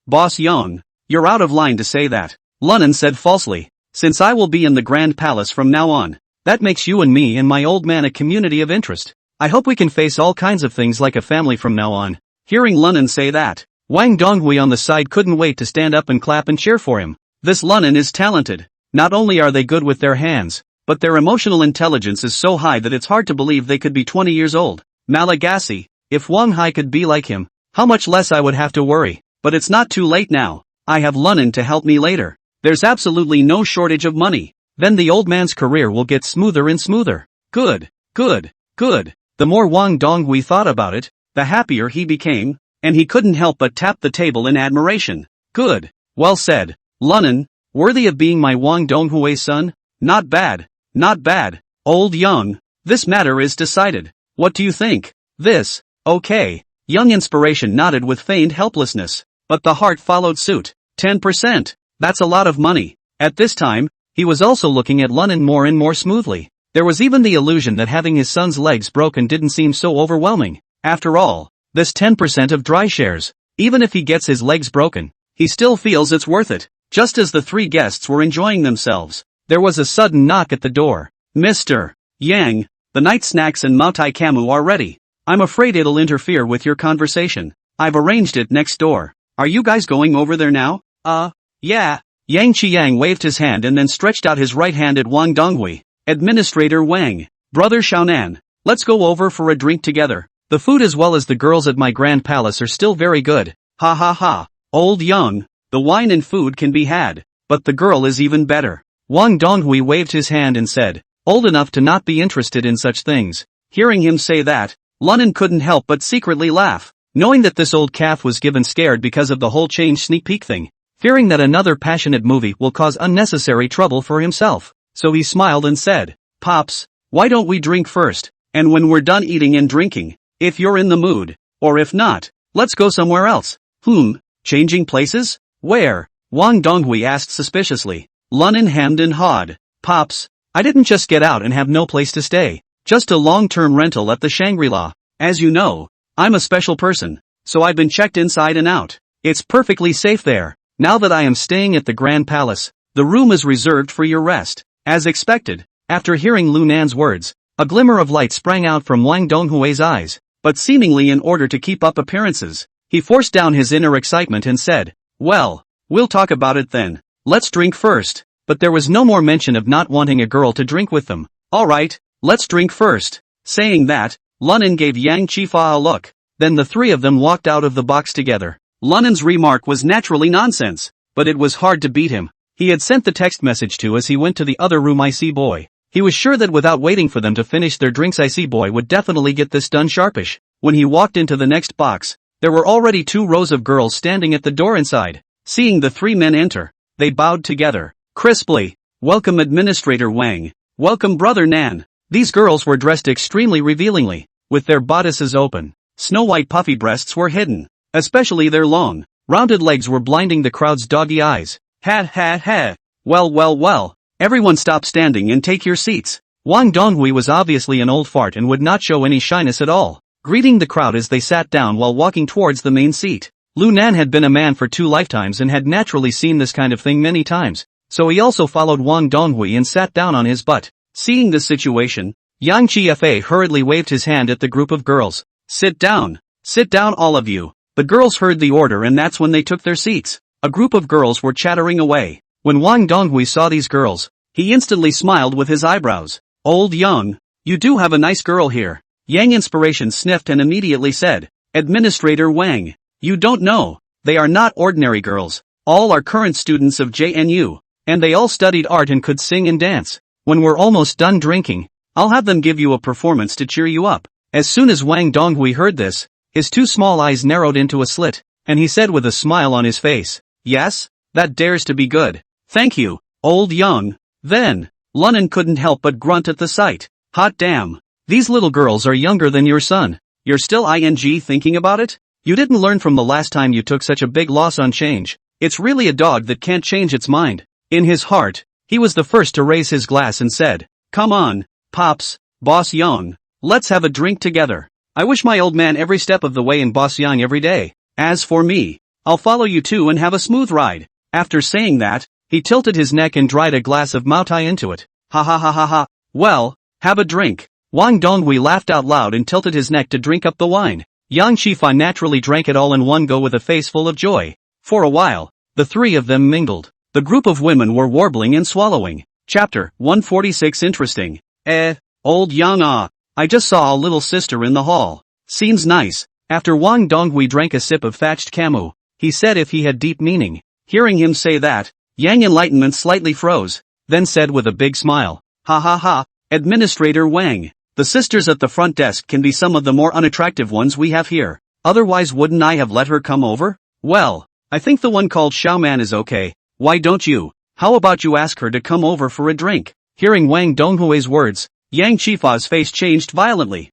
S1: Boss Yang, you're out of line to say that. Lunan said falsely. Since I will be in the grand palace from now on, that makes you and me and my old man a community of interest. I hope we can face all kinds of things like a family from now on. Hearing Lunan say that, Wang Donghui on the side couldn't wait to stand up and clap and cheer for him. This Lunan is talented. Not only are they good with their hands, but their emotional intelligence is so high that it's hard to believe they could be 20 years old. Malagasy, if Wang Hai could be like him, How much less I would have to worry. But it's not too late now. I have Lunan to help me later. There's absolutely no shortage of money. Then the old man's career will get smoother and smoother. Good, good, good. The more Wang Donghui thought about it, the happier he became, and he couldn't help but tap the table in admiration. Good. Well said, Lunan, worthy of being my Wang Donghui's son? Not bad, not bad. Old Young, this matter is decided. What do you think? This, okay. Young Inspiration nodded with feigned helplessness, but the heart followed suit. 10%. That's a lot of money. At this time, he was also looking at Lunan more and more smoothly. There was even the illusion that having his son's legs broken didn't seem so overwhelming. After all, this 10% of dry shares, even if he gets his legs broken, he still feels it's worth it. Just as the three guests were enjoying themselves, there was a sudden knock at the door. Mr. Yang, the night snacks and Mautai Kamu are ready. I'm afraid it'll interfere with your conversation. I've arranged it next door. Are you guys going over there now? Yeah. Yang Qiang waved his hand and then stretched out his right hand at Wang Donghui. Administrator Wang, Brother Xiaonan, let's go over for a drink together. The food as well as the girls at my grand palace are still very good. Ha ha ha. Old Young, the wine and food can be had, but the girl is even better. Wang Donghui waved his hand and said, old enough to not be interested in such things. Hearing him say that, Lunan couldn't help but secretly laugh, knowing that this old calf was given scared because of the whole change sneak peek thing, fearing that another passionate movie will cause unnecessary trouble for himself. So he smiled and said, Pops, why don't we drink first, and when we're done eating and drinking, if you're in the mood, or if not, let's go somewhere else. Changing places? Where? Wang Donghui asked suspiciously. Lunan hemmed and hawed. Pops, I didn't just get out and have no place to stay. Just a long-term rental at the Shangri-La. As you know, I'm a special person, so I've been checked inside and out. It's perfectly safe there. Now that I am staying at the Grand Palace, the room is reserved for your rest. As expected, after hearing Lunan's words, a glimmer of light sprang out from Wang Donghui's eyes, but seemingly in order to keep up appearances, he forced down his inner excitement and said, well, we'll talk about it then. Let's drink first. But there was no more mention of not wanting a girl to drink with them. Alright, let's drink first. Saying that, Lunan gave Yang Qifa a look. Then the three of them walked out of the box together. Lunan's remark was naturally nonsense, but it was hard to beat him. He had sent the text message to as he went to the other room. IC boy. He was sure that without waiting for them to finish their drinks, IC boy would definitely get this done sharpish. When he walked into the next box, there were already 2 rows of girls standing at the door inside. Seeing the 3 men enter, they bowed together. Crisply, welcome Administrator Wang. Welcome Brother Nan. These girls were dressed extremely revealingly, with their bodices open. Snow-white puffy breasts were hidden. Especially their long, rounded legs were blinding the crowd's doggy eyes. Ha. Well. Everyone stop standing and take your seats. Wang Donghui was obviously an old fart and would not show any shyness at all, greeting the crowd as they sat down while walking towards the main seat. Lunan had been a man for 2 lifetimes and had naturally seen this kind of thing many times, so he also followed Wang Donghui and sat down on his butt. Seeing the situation, Yang Qifa hurriedly waved his hand at the group of girls. Sit down all of you. The girls heard the order and that's when they took their seats. A group of girls were chattering away. When Wang Donghui saw these girls, he instantly smiled with his eyebrows. Old Young, you do have a nice girl here. Yang Inspiration sniffed and immediately said, Administrator Wang, you don't know, they are not ordinary girls. All are current students of JNU, and they all studied art and could sing and dance. When we're almost done drinking, I'll have them give you a performance to cheer you up. As soon as Wang Donghui heard this, his 2 small eyes narrowed into a slit, and he said with a smile on his face, yes, that dares to be good. Thank you, Old Young. Then, Lunan couldn't help but grunt at the sight. Hot damn, these little girls are younger than your son. You're still thinking about it? You didn't learn from the last time you took such a big loss on change. It's really a dog that can't change its mind. In his heart, he was the first to raise his glass and said, come on, Pops, Boss Young, let's have a drink together. I wish my old man every step of the way in Boss Young every day. As for me, I'll follow you too and have a smooth ride. After saying that, he tilted his neck and dried a glass of Mautai into it. Ha. Well, have a drink. Wang Donghui laughed out loud and tilted his neck to drink up the wine. Yang Qifa naturally drank it all in one go with a face full of joy. For a while, the 3 of them mingled. The group of women were warbling and swallowing. Chapter 146 Interesting. Old Yang I just saw a little sister in the hall. Seems nice. After Wang Donghui drank a sip of thatched camu, he said if he had deep meaning. Hearing him say that, Yang Enlightenment slightly froze, then said with a big smile, "Ha ha ha, Administrator Wang. The sisters at the front desk can be some of the more unattractive ones we have here. Otherwise wouldn't I have let her come over? Well, I think the one called Xiaoman is okay. Why don't you? How about you ask her to come over for a drink?" Hearing Wang Donghui's words, Yang Qifa's face changed violently.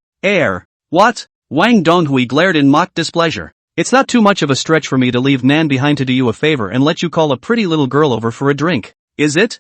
S1: What? Wang Donghui glared in mock displeasure. "It's not too much of a stretch for me to leave Nan behind to do you a favor and let you call a pretty little girl over for a drink, is it?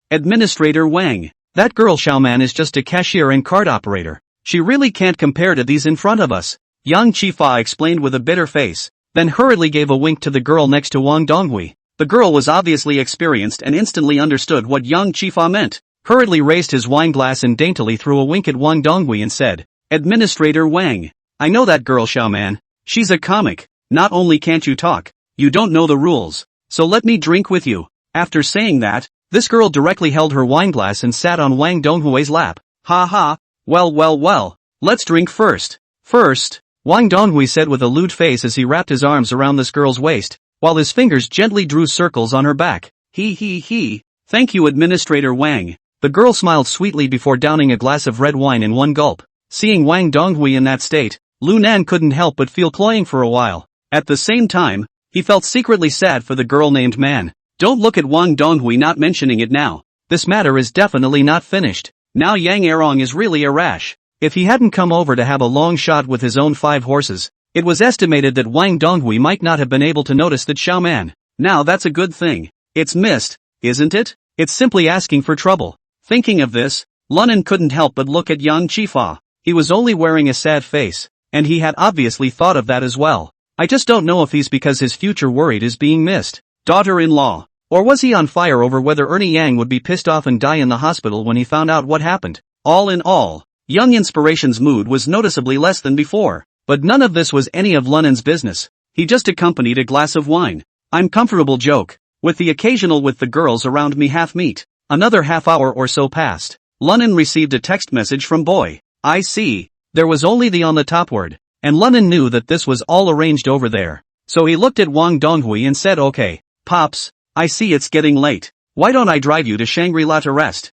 S1: Administrator Wang. That girl Xiaoman is just a cashier and card operator. She really can't compare to these in front of us," Yang Qifa explained with a bitter face, then hurriedly gave a wink to the girl next to Wang Donghui. The girl was obviously experienced and instantly understood what Yang Qifa meant, hurriedly raised his wine glass and daintily threw a wink at Wang Donghui and said, "Administrator Wang. I know that girl Xiaoman. She's a comic. Not only can't you talk, you don't know the rules. So let me drink with you." After saying that, this girl directly held her wineglass and sat on Wang Donghui's lap. "Ha ha, well, let's drink first." "First," Wang Donghui said with a lewd face as he wrapped his arms around this girl's waist, while his fingers gently drew circles on her back. He. "Thank you, Administrator Wang." The girl smiled sweetly before downing a glass of red wine in one gulp. Seeing Wang Donghui in that state, Lu Nan couldn't help but feel cloying for a while. At the same time, he felt secretly sad for the girl named Man. Don't look at Wang Donghui not mentioning it now. This matter is definitely not finished. Now Yang Erong is really a rash. If he hadn't come over to have a long shot with his own 5 horses, it was estimated that Wang Donghui might not have been able to notice that Xiaoman. Now that's a good thing. It's missed, isn't it? It's simply asking for trouble. Thinking of this, Lunan couldn't help but look at Yang Qifa. He was only wearing a sad face, and he had obviously thought of that as well. I just don't know if he's because his future worried is being missed. Daughter-in-law. Or was he on fire over whether Ernie Yang would be pissed off and die in the hospital when he found out what happened? All in all, Young Inspiration's mood was noticeably less than before, but none of this was any of Lunan's business. He just accompanied a glass of wine. I'm comfortable joke, with the occasional with the girls around me half meet. Another half hour or so passed. Lunan received a text message from Boy. I see. There was only the on the top word, and Lunan knew that this was all arranged over there. So he looked at Wang Donghui and said, "Okay, Pops, I see it's getting late. Why don't I drive you to Shangri-La to rest?"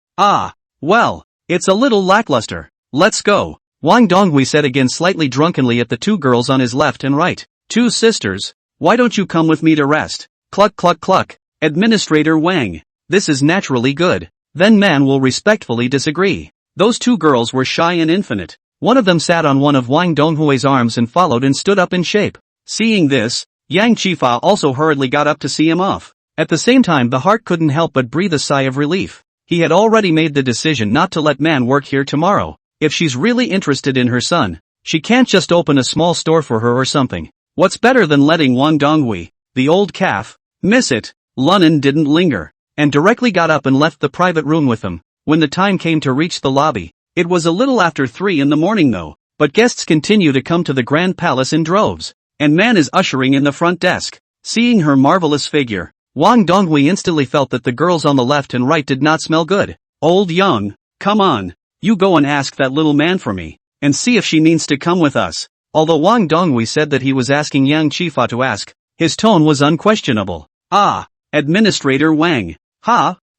S1: Well, it's a little lackluster. Let's go. Wang Donghui said again slightly drunkenly at the 2 girls on his left and right. "2 sisters, why don't you come with me to rest?" Cluck cluck cluck. Administrator Wang. This is naturally good. Then Man will respectfully disagree. Those 2 girls were shy and infinite. One of them sat on one of Wang Donghui's arms and followed and stood up in shape. Seeing this, Yang Qifa also hurriedly got up to see him off. At the same time the heart couldn't help but breathe a sigh of relief. He had already made the decision not to let Man work here tomorrow. If she's really interested in her son, she can't just open a small store for her or something. What's better than letting Wang Donghui, the old calf, miss it? Lunan didn't linger, and directly got up and left the private room with him. When the time came to reach the lobby, it was a little after 3 in the morning though, but guests continue to come to the Grand Palace in droves, and Man is ushering in the front desk. Seeing her marvelous figure, Wang Donghui instantly felt that the girls on the left and right did not smell good. Old Young, come on, you go and ask that little Man for me, and see if she means to come with us. Although Wang Donghui said that he was asking Yang Qifa to ask, his tone was unquestionable. Administrator Wang.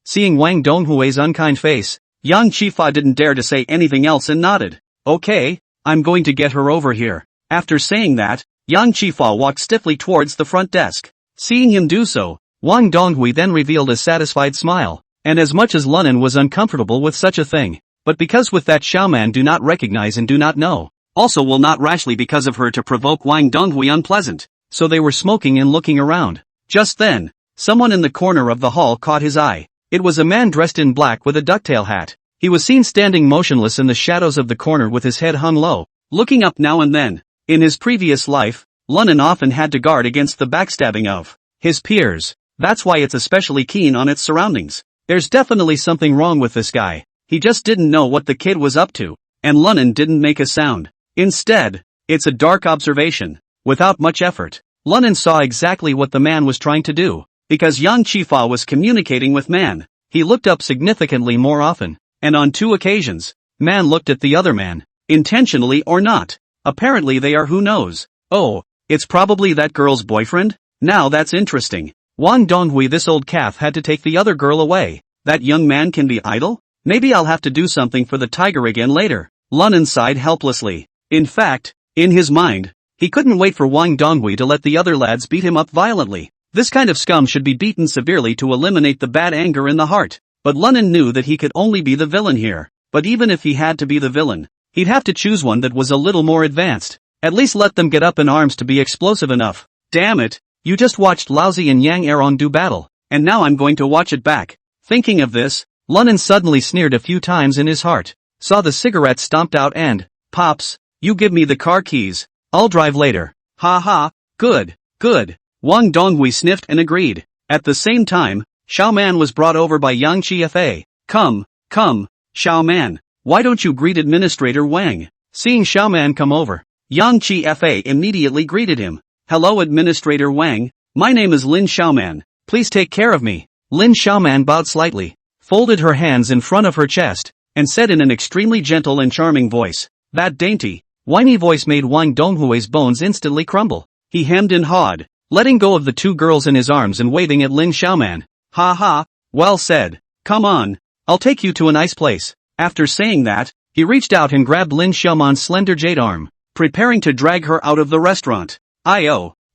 S1: Seeing Wang Donghui's unkind face, Yang Qifa didn't dare to say anything else and nodded. "Okay, I'm going to get her over here." After saying that, Yang Qifa walked stiffly towards the front desk. Seeing him do so, Wang Donghui then revealed a satisfied smile, and as much as Lunan was uncomfortable with such a thing, but because with that Xiaoman do not recognize and do not know, also will not rashly because of her to provoke Wang Donghui unpleasant, so they were smoking and looking around. Just then, someone in the corner of the hall caught his eye. It was a man dressed in black with a ducktail hat. He was seen standing motionless in the shadows of the corner with his head hung low, looking up now and then. In his previous life, Lunan often had to guard against the backstabbing of his peers. That's why it's especially keen on its surroundings. There's definitely something wrong with this guy. He just didn't know what the kid was up to, and Lunan didn't make a sound. Instead, it's a dark observation. Without much effort, Lunan saw exactly what the man was trying to do. Because Yang Qifa was communicating with Man, he looked up significantly more often, and on 2 occasions, Man looked at the other man, intentionally or not. Apparently they are, who knows. Oh, it's probably that girl's boyfriend? Now that's interesting. Wang Donghui, this old calf had to take the other girl away. That young man can be idle? Maybe I'll have to do something for the tiger again later. Lunan sighed helplessly. In fact, in his mind, he couldn't wait for Wang Donghui to let the other lads beat him up violently. This kind of scum should be beaten severely to eliminate the bad anger in the heart. But Lunan knew that he could only be the villain here. But even if he had to be the villain, he'd have to choose one that was a little more advanced. At least let them get up in arms to be explosive enough. Damn it, you just watched Laozi and Yang Erong do battle, and now I'm going to watch it back. Thinking of this, Lunan suddenly sneered a few times in his heart, saw the cigarette stomped out and, Pops, you give me the car keys, I'll drive later. Ha ha, good, good. Wang Donghui sniffed and agreed. At the same time, Xiao Man was brought over by Yang Chi-Fa. Come, Xiao Man, why don't you greet Administrator Wang? Seeing Xiao Man come over, Yang Chi-Fa immediately greeted him. Hello Administrator Wang, my name is Lin Xiaoman, please take care of me. Lin Xiaoman bowed slightly, folded her hands in front of her chest, and said in an extremely gentle and charming voice. That dainty, whiny voice made Wang Donghui's bones instantly crumble. He hemmed and hawed, letting go of the two girls in his arms and waving at Lin Xiaoman. Ha ha, well said. Come on, I'll take you to a nice place. After saying that, he reached out and grabbed Lin Xiaoman's slender jade arm, preparing to drag her out of the restaurant.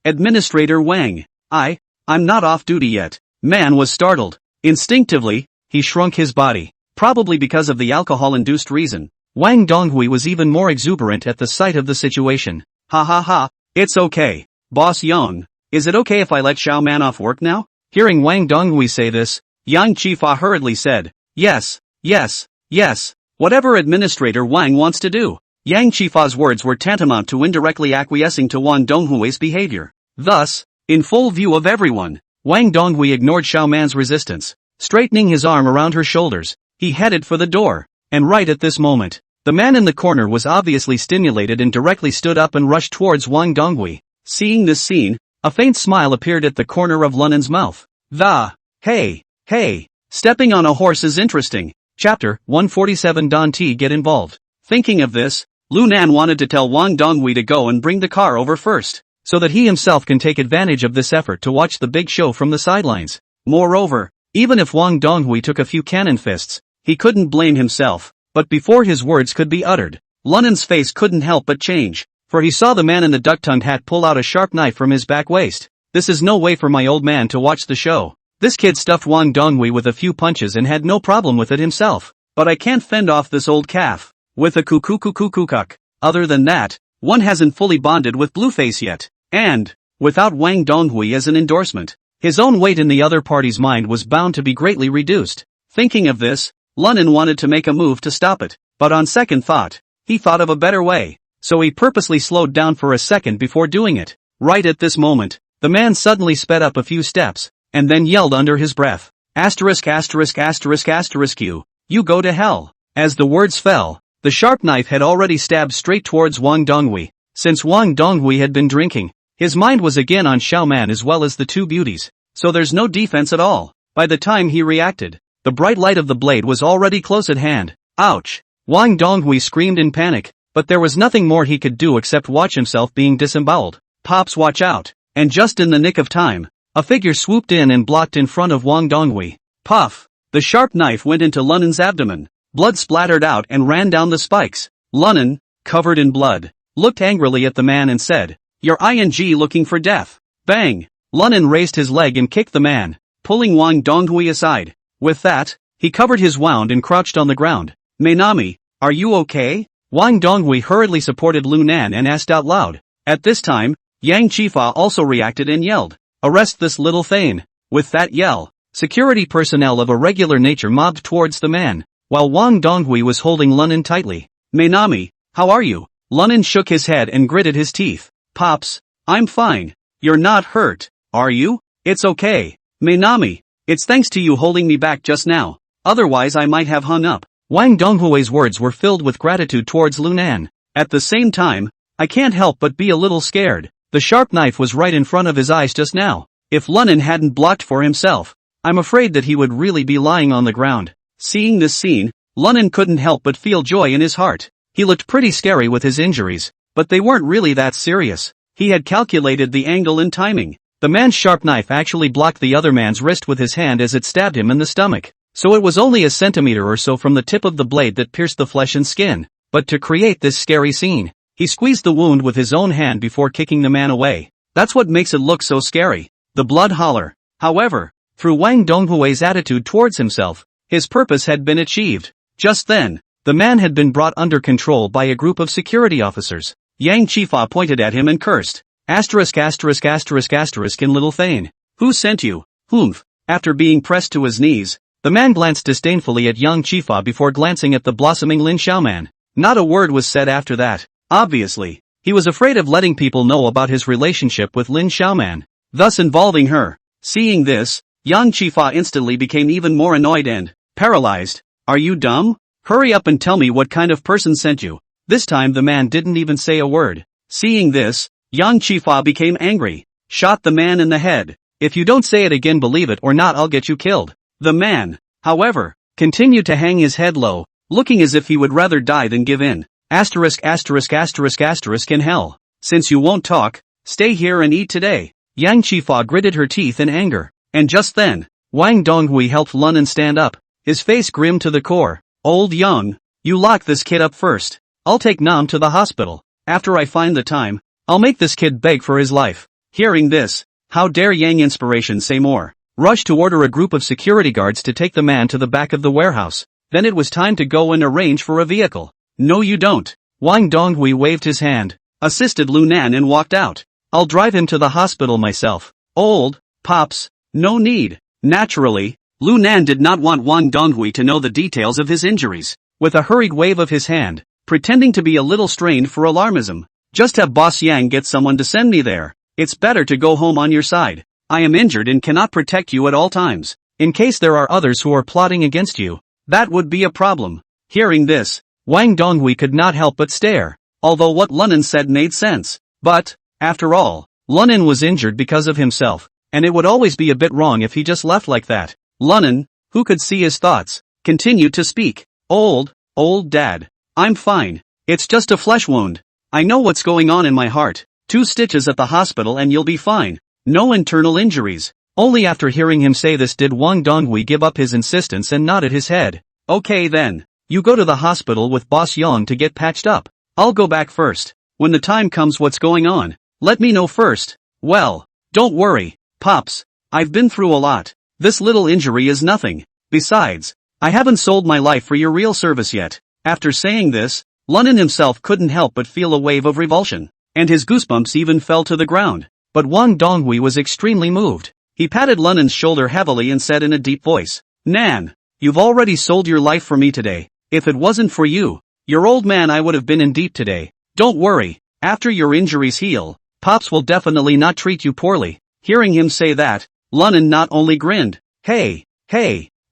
S1: Administrator Wang, I'm not off duty yet. Man was startled. Instinctively, he shrunk his body. Probably because of the alcohol-induced reason, Wang Donghui was even more exuberant at the sight of the situation. Ha ha ha, it's okay. Boss Yang, is it okay if I let Xiao Man off work now? Hearing Wang Donghui say this, Yang Chi-Fa hurriedly said, Yes, whatever Administrator Wang wants to do. Yang Chi-Fa's words were tantamount to indirectly acquiescing to Wang Donghui's behavior. Thus, in full view of everyone, Wang Donghui ignored Xiao Man's resistance. Straightening his arm around her shoulders, he headed for the door. And right at this moment, the man in the corner was obviously stimulated and directly stood up and rushed towards Wang Donghui. Seeing this scene, a faint smile appeared at the corner of Lunan's mouth. Hey, stepping on a horse is interesting. Chapter 147. Don T get involved. Thinking of this, Lunan wanted to tell Wang Donghui to go and bring the car over first, so that he himself can take advantage of this effort to watch the big show from the sidelines. Moreover, even if Wang Donghui took a few cannon fists, he couldn't blame himself. But before his words could be uttered, Lunan's face couldn't help but change, for he saw the man in the duck-tongued hat pull out a sharp knife from his back waist. This is no way for my old man to watch the show. This kid stuffed Wang Donghui with a few punches and had no problem with it himself. But I can't fend off this old calf with a cuckoo. Other than that, one hasn't fully bonded with Blueface yet. And, without Wang Donghui as an endorsement, his own weight in the other party's mind was bound to be greatly reduced. Thinking of this, Lunan wanted to make a move to stop it, but on second thought, he thought of a better way, so he purposely slowed down for a second before doing it. Right at this moment, the man suddenly sped up a few steps, and then yelled under his breath, you go to hell. As the words fell, the sharp knife had already stabbed straight towards Wang Donghui. Since Wang Donghui had been drinking, his mind was again on Xiao Man as well as the two beauties, so there's no defense at all. By the time he reacted, the bright light of the blade was already close at hand. Ouch! Wang Donghui screamed in panic, but there was nothing more he could do except watch himself being disemboweled. Pops, watch out! And just in the nick of time, a figure swooped in and blocked in front of Wang Donghui. Puff! The sharp knife went into Lunan's abdomen. Blood splattered out and ran down the spikes. Lunan, covered in blood, looked angrily at the man and said, You're looking for death. Bang! Lunan raised his leg and kicked the man, pulling Wang Donghui aside. With that, he covered his wound and crouched on the ground. Mainami, are you okay? Wang Donghui hurriedly supported Lunan and asked out loud. At this time, Yang Chi-Fa also reacted and yelled, Arrest this little thane. With that yell, security personnel of a regular nature mobbed towards the man, while Wang Donghui was holding Lunan tightly. Mainami, how are you? Lunan shook his head and gritted his teeth. Pops, I'm fine. You're not hurt, are you? It's okay. Mainami, it's thanks to you holding me back just now. Otherwise I might have hung up. Wang Donghui's words were filled with gratitude towards Lunan. At the same time, I can't help but be a little scared. The sharp knife was right in front of his eyes just now. If Lunan hadn't blocked for himself, I'm afraid that he would really be lying on the ground. Seeing this scene, Lunan couldn't help but feel joy in his heart. He looked pretty scary with his injuries, but they weren't really that serious. He had calculated the angle and timing. The man's sharp knife actually blocked the other man's wrist with his hand as it stabbed him in the stomach. So it was only a centimeter or so from the tip of the blade that pierced the flesh and skin. But to create this scary scene, he squeezed the wound with his own hand before kicking the man away. That's what makes it look so scary. The blood holler. However, through Wang Donghui's attitude towards himself, his purpose had been achieved. Just then, the man had been brought under control by a group of security officers. Yang Qifa pointed at him and cursed. Asterisk asterisk asterisk asterisk in Little Thane. Who sent you? Humph. After being pressed to his knees, the man glanced disdainfully at Yang Qifa before glancing at the blossoming Lin Xiaoman. Not a word was said after that. Obviously, he was afraid of letting people know about his relationship with Lin Xiaoman, thus involving her. Seeing this, Yang Qifa instantly became even more annoyed and paralyzed. Are you dumb? Hurry up and tell me what kind of person sent you. This time the man didn't even say a word. Seeing this, Yang Qifa became angry. Shot the man in the head. If you don't say it again, believe it or not, I'll get you killed. The man, however, continued to hang his head low, looking as if he would rather die than give in. Asterisk asterisk asterisk asterisk in hell. Since you won't talk, stay here and eat today. Yang Qifa gritted her teeth in anger. And just then, Wang Donghui helped Lunan stand up, his face grim to the core. Old Yang, you lock this kid up first. I'll take Nam to the hospital. After I find the time, I'll make this kid beg for his life. Hearing this, how dare Yang Inspiration say more? Rushed to order a group of security guards to take the man to the back of the warehouse. Then it was time to go and arrange for a vehicle. No you don't. Wang Donghui waved his hand, assisted Lu Nan and walked out. I'll drive him to the hospital myself. Old, Pops, no need. Naturally, Lu Nan did not want Wang Donghui to know the details of his injuries. With a hurried wave of his hand, pretending to be a little strained for alarmism. Just have Boss Yang get someone to send me there. It's better to go home on your side. I am injured and cannot protect you at all times. In case there are others who are plotting against you, that would be a problem. Hearing this, Wang Donghui could not help but stare. Although what Lunan said made sense. But, after all, Lunan was injured because of himself, and it would always be a bit wrong if he just left like that. Lunan, who could see his thoughts, continued to speak. Old dad. I'm fine. It's just a flesh wound. I know what's going on in my heart. 2 stitches at the hospital and you'll be fine. No internal injuries. Only after hearing him say this did Wang Donghui give up his insistence and nodded his head. Okay then. You go to the hospital with Boss Yang to get patched up. I'll go back first. When the time comes, what's going on? Let me know first. Well, don't worry, Pops. I've been through a lot. This little injury is nothing. Besides, I haven't sold my life for your real service yet. After saying this, Lunan himself couldn't help but feel a wave of revulsion, and his goosebumps even fell to the ground. But Wang Donghui was extremely moved. He patted Lunan's shoulder heavily and said in a deep voice, Nan, you've already sold your life for me today. If it wasn't for you, your old man, I would have been in deep today. Don't worry, after your injuries heal, Pops will definitely not treat you poorly. Hearing him say that, Lunan not only grinned. Hey,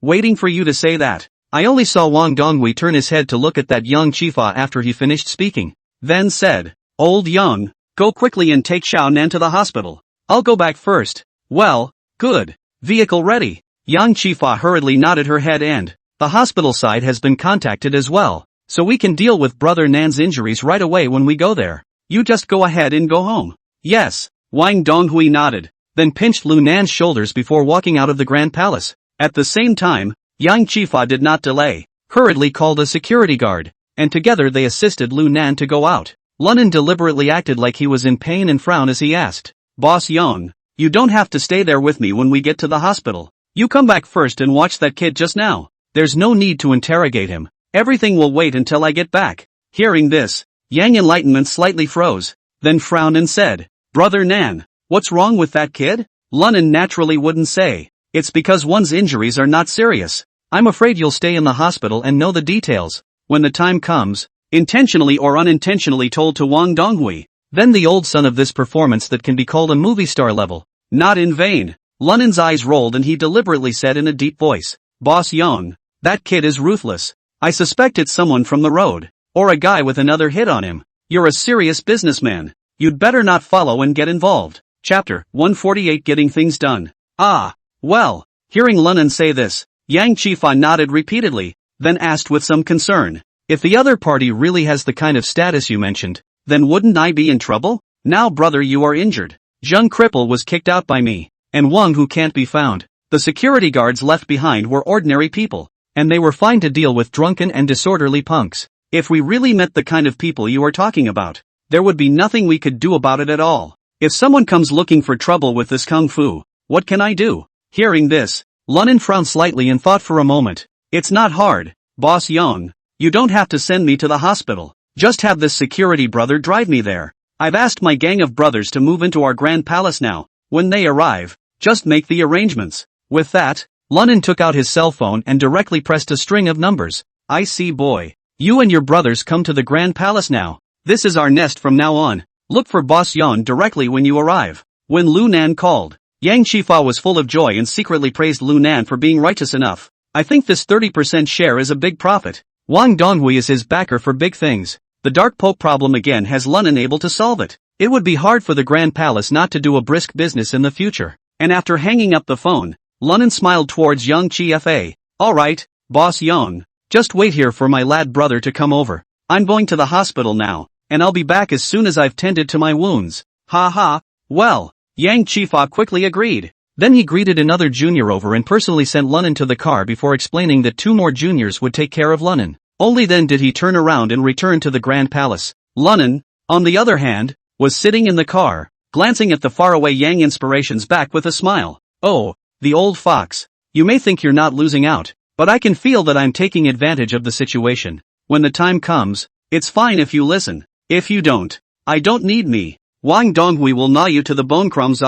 S1: waiting for you to say that. I only saw Wang Donghui turn his head to look at that young Qifa after he finished speaking. Then said, Old Yang, go quickly and take Xiao Nan to the hospital. I'll go back first. Well, good. Vehicle ready. Yang Qifa hurriedly nodded her head and, the hospital side has been contacted as well, so we can deal with Brother Nan's injuries right away when we go there. You just go ahead and go home. Yes, Wang Donghui nodded, then pinched Lu Nan's shoulders before walking out of the Grand Palace. At the same time, Yang Qifa did not delay, hurriedly called a security guard, and together they assisted Lu Nan to go out. Lunan deliberately acted like he was in pain and frowned as he asked, Boss Yang, you don't have to stay there with me when we get to the hospital. You come back first and watch that kid just now. There's no need to interrogate him. Everything will wait until I get back. Hearing this, Yang Enlightenment slightly froze, then frowned and said, Brother Nan, what's wrong with that kid? Lunan naturally wouldn't say. It's because one's injuries are not serious. I'm afraid you'll stay in the hospital and know the details. When the time comes, intentionally or unintentionally told to Wang Donghui, then the old son of this performance that can be called a movie star level. Not in vain. Lunan's eyes rolled and he deliberately said in a deep voice, Boss Yang, that kid is ruthless. I suspect it's someone from the road, or a guy with another hit on him. You're a serious businessman. You'd better not follow and get involved. Chapter 148 Getting Things Done. Ah, well, hearing Lunan say this, Yang Qifa nodded repeatedly, then asked with some concern, if the other party really has the kind of status you mentioned, Then wouldn't I be in trouble? Now brother, you are injured. Zheng Cripple was kicked out by me. And Wang who can't be found. The security guards left behind were ordinary people. And they were fine to deal with drunken and disorderly punks. If we really met the kind of people you are talking about, there would be nothing we could do about it at all. If someone comes looking for trouble with this kung fu, what can I do? Hearing this, Lunan frowned slightly and thought for a moment. It's not hard, Boss Yang. You don't have to send me to the hospital. Just have this security brother drive me there. I've asked my gang of brothers to move into our grand palace now. When they arrive, just make the arrangements. With that, Lunan took out his cell phone and directly pressed a string of numbers. I see boy. You and your brothers come to the grand palace now. This is our nest from now on. Look for Boss Yan directly when you arrive. When Lu Nan called, Yang Shifa was full of joy and secretly praised Lu Nan for being righteous enough. I think this 30% share is a big profit. Wang Donghui is his backer for big things. The Dark Poke problem again has Lunan able to solve it. It would be hard for the Grand Palace not to do a brisk business in the future. And after hanging up the phone, Lunan smiled towards Yang Chi-Fa. Alright, Boss Yang. Just wait here for my lad brother to come over. I'm going to the hospital now, and I'll be back as soon as I've tended to my wounds. Ha ha. Well, Yang Chi-Fa quickly agreed. Then he greeted another junior over and personally sent Lunan to the car before explaining that 2 more juniors would take care of Lunan. Only then did he turn around and return to the Grand Palace. Lunan, on the other hand, was sitting in the car, glancing at the faraway Yang Inspirations back with a smile. Oh, the old fox. You may think you're not losing out, but I can feel that I'm taking advantage of the situation. When the time comes, it's fine if you listen. If you don't, I don't need me. Wang Donghui will gnaw you to the bone crumbs.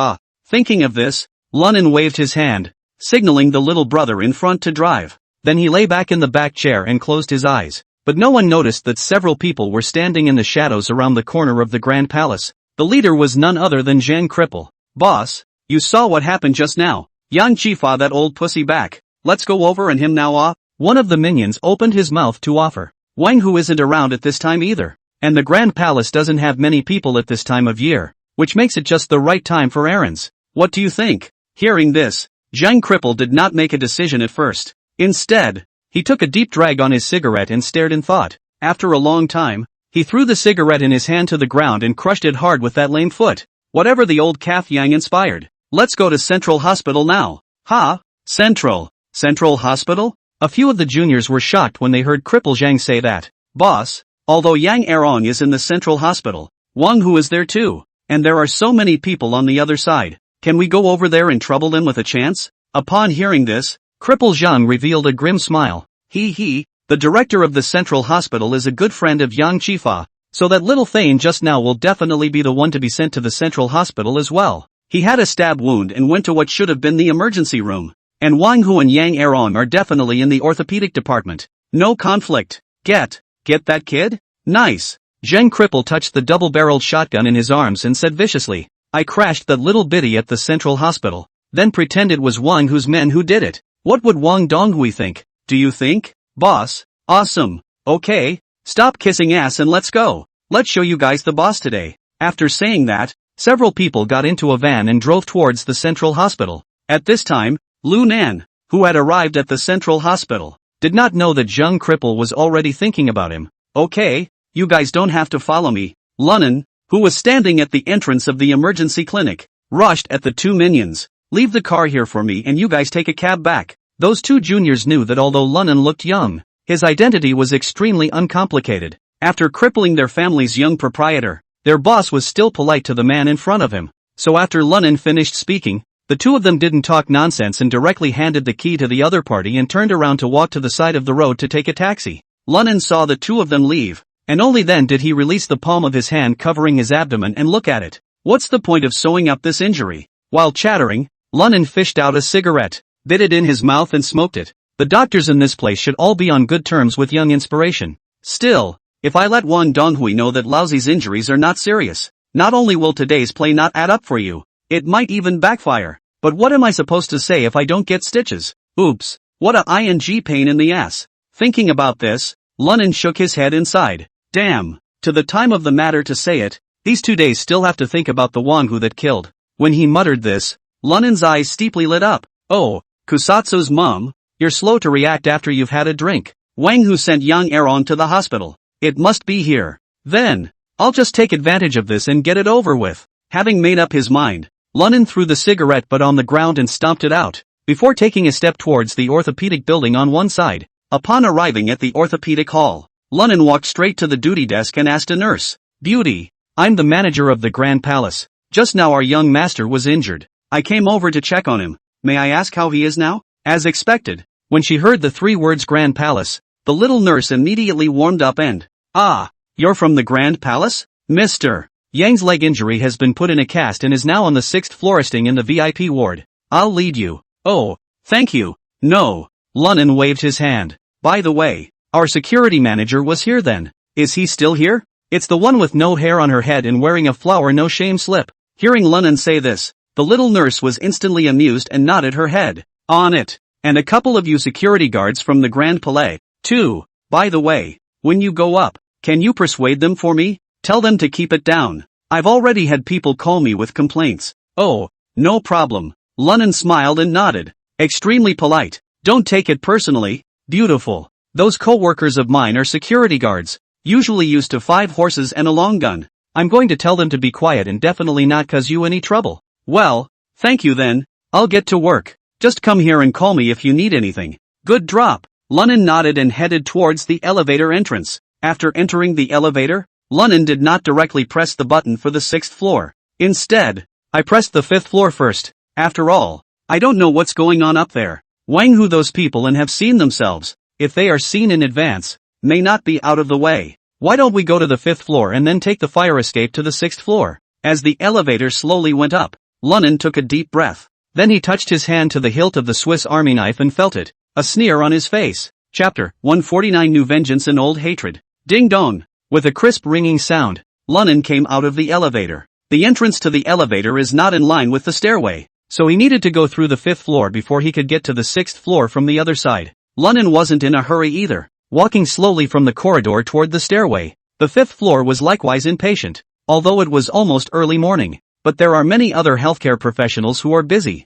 S1: Thinking of this, Lunan waved his hand, signaling the little brother in front to drive. Then he lay back in the back chair and closed his eyes. But no one noticed that several people were standing in the shadows around the corner of the Grand Palace. The leader was none other than Zhang Cripple. Boss, you saw what happened just now. Yang Chi-Fa, that old pussy back. Let's go over and him now. One of the minions opened his mouth to offer. Wang who isn't around at this time either. And the Grand Palace doesn't have many people at this time of year, which makes it just the right time for errands. What do you think? Hearing this, Zhang Cripple did not make a decision at first. Instead, he took a deep drag on his cigarette and stared in thought. After a long time, he threw the cigarette in his hand to the ground and crushed it hard with that lame foot. Whatever the old calf Yang inspired. Let's go to Central Hospital now. Ha? Central Hospital? A few of the juniors were shocked when they heard Cripple Zhang say that. Boss, although Yang Erong is in the Central Hospital, Wang Hu is there too, and there are so many people on the other side. Can we go over there and trouble them with a chance? Upon hearing this, Cripple Zhang revealed a grim smile. The director of the Central Hospital is a good friend of Yang Chi-Fa, so that little Thane just now will definitely be the one to be sent to the Central Hospital as well. He had a stab wound and went to what should have been the emergency room. And Wang Hu and Yang Erong are definitely in the orthopedic department. No conflict. Get that kid? Nice. Zhang Cripple touched the double-barreled shotgun in his arms and said viciously, I crashed that little biddy at the Central Hospital. Then pretend it was Wang Hu's men who did it. What would Wang Donghui think? Do you think? Boss? Awesome. Okay. Stop kissing ass and let's go. Let's show you guys the boss today. After saying that, several people got into a van and drove towards the Central Hospital. At this time, Lu Nan, who had arrived at the Central Hospital, did not know that Zhang Cripple was already thinking about him. Okay, you guys don't have to follow me. Lunan, who was standing at the entrance of the emergency clinic, rushed at the 2 minions. Leave the car here for me and you guys take a cab back. Those 2 juniors knew that although Lunan looked young, his identity was extremely uncomplicated. After crippling their family's young proprietor, their boss was still polite to the man in front of him. So after Lunan finished speaking, the 2 of them didn't talk nonsense and directly handed the key to the other party and turned around to walk to the side of the road to take a taxi. Lunan saw the 2 of them leave, and only then did he release the palm of his hand covering his abdomen and look at it. What's the point of sewing up this injury? While chattering, Lunan fished out a cigarette, bit it in his mouth and smoked it. The doctors in this place should all be on good terms with young inspiration. Still, if I let Wang Donghui know that Laozi's injuries are not serious, not only will today's play not add up for you, it might even backfire. But what am I supposed to say if I don't get stitches? Oops, what a ing pain in the ass. Thinking about this, Lunan shook his head inside. Damn, to the time of the matter to say it, these 2 days still have to think about the Wang Hu that killed. When he muttered this, Lunan's eyes steeply lit up. Oh, Kusatsu's mom, you're slow to react after you've had a drink. Wang Hu sent Yang Erong to the hospital. It must be here. Then, I'll just take advantage of this and get it over with. Having made up his mind, Lunnan threw the cigarette butt on the ground and stomped it out, before taking a step towards the orthopedic building on one side. Upon arriving at the orthopedic hall, Lunnan walked straight to the duty desk and asked a nurse, "Beauty, I'm the manager of the Grand Palace. Just now our young master was injured. I came over to check on him. May I ask how he is now?" As expected, when she heard the three words Grand Palace, the little nurse immediately warmed up and, "Ah, you're from the Grand Palace? Mr. Yang's leg injury has been put in a cast and is now on the 6th floor resting in the VIP ward. I'll lead you." "Oh, thank you." "No." Lunnan waved his hand. "By the way, our security manager was here then. Is he still here?" "It's the one with no hair on her head and wearing a flower no shame slip." Hearing Lunnan say this, the little nurse was instantly amused and nodded her head. "On it. And a couple of you security guards from the Grand Palais, too. By the way, when you go up, can you persuade them for me? Tell them to keep it down. I've already had people call me with complaints." "Oh, no problem." Lunnan smiled and nodded. "Extremely polite. Don't take it personally." "Beautiful. Those co-workers of mine are security guards, usually used to 5 horses and a long gun. I'm going to tell them to be quiet and definitely not cause you any trouble." "Well, thank you then. I'll get to work. Just come here and call me if you need anything." "Good drop." Lunnan nodded and headed towards the elevator entrance. After entering the elevator, Lunnan did not directly press the button for the 6th floor. Instead, "I pressed the 5th floor first. After all, I don't know what's going on up there. Wang who those people and have seen themselves, if they are seen in advance, may not be out of the way. Why don't we go to the 5th floor and then take the fire escape to the 6th floor?" As the elevator slowly went up, Lunnan took a deep breath. Then he touched his hand to the hilt of the Swiss Army knife and felt it, a sneer on his face. Chapter 149 New Vengeance and Old Hatred. Ding dong. With a crisp ringing sound, Lunnan came out of the elevator. The entrance to the elevator is not in line with the stairway, so he needed to go through the 5th floor before he could get to the 6th floor from the other side. Lunnan wasn't in a hurry either, walking slowly from the corridor toward the stairway. The 5th floor was likewise impatient, although it was almost early morning. But there are many other healthcare professionals who are busy.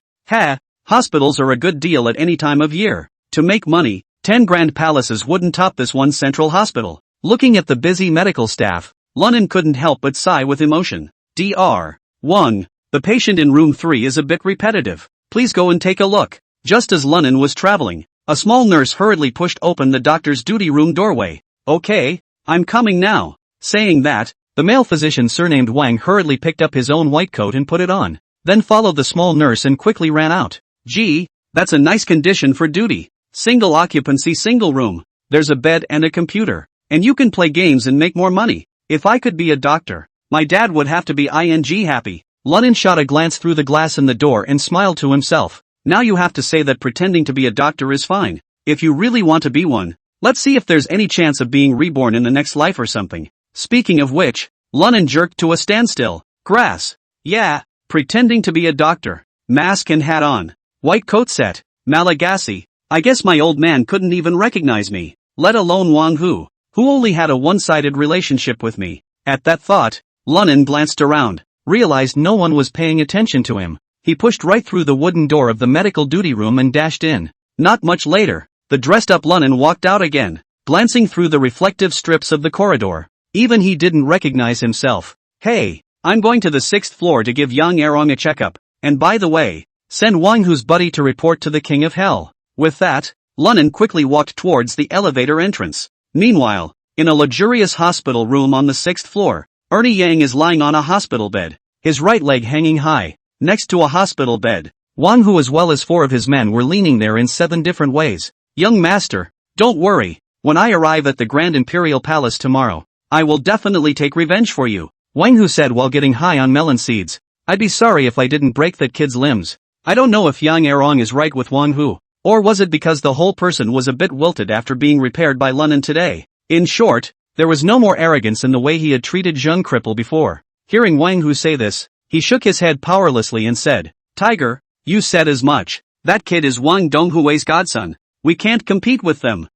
S1: Hospitals are a good deal at any time of year. To make money, 10 grand palaces wouldn't top this one central hospital. Looking at the busy medical staff, Lunnan couldn't help but sigh with emotion. Dr. Wang, the patient in room 3 is a bit repetitive. Please go and take a look. Just as Lunnan was traveling, a small nurse hurriedly pushed open the doctor's duty room doorway. "Okay, I'm coming now." Saying that, the male physician surnamed Wang hurriedly picked up his own white coat and put it on, then followed the small nurse and quickly ran out. "Gee, that's a nice condition for duty. Single occupancy single room. There's a bed and a computer. And you can play games and make more money. If I could be a doctor, my dad would have to be happy." Lunnan shot a glance through the glass in the door and smiled to himself. Now you have to say that pretending to be a doctor is fine. If you really want to be one, let's see if there's any chance of being reborn in the next life or something. Speaking of which, Lunnan jerked to a standstill. Grass. Yeah, pretending to be a doctor. Mask and hat on. White coat set. Malagasy. I guess my old man couldn't even recognize me, let alone Wang who only had a one-sided relationship with me. At that thought, Lunnan glanced around, realized no one was paying attention to him. He pushed right through the wooden door of the medical duty room and dashed in. Not much later, the dressed-up Lunnan walked out again, glancing through the reflective strips of the corridor. Even he didn't recognize himself. "Hey, I'm going to the 6th floor to give Yang Erong a checkup, and by the way, send Wang Hu's buddy to report to the King of Hell." With that, Lunnan quickly walked towards the elevator entrance. Meanwhile, in a luxurious hospital room on the 6th floor, Ernie Yang is lying on a hospital bed, his right leg hanging high. Next to a hospital bed, Wang Hu as well as 4 of his men were leaning there in 7 different ways. "Young master, don't worry. When I arrive at the Grand Imperial Palace tomorrow, I will definitely take revenge for you," Wang Hu said while getting high on melon seeds. "I'd be sorry if I didn't break that kid's limbs." I don't know if Yang Erong is right with Wang Hu, or was it because the whole person was a bit wilted after being repaired by Lunnan today. In short, there was no more arrogance in the way he had treated Zheng Cripple before. Hearing Wang Hu say this, he shook his head powerlessly and said, "Tiger, you said as much. That kid is Wang Donghui's godson. We can't compete with them."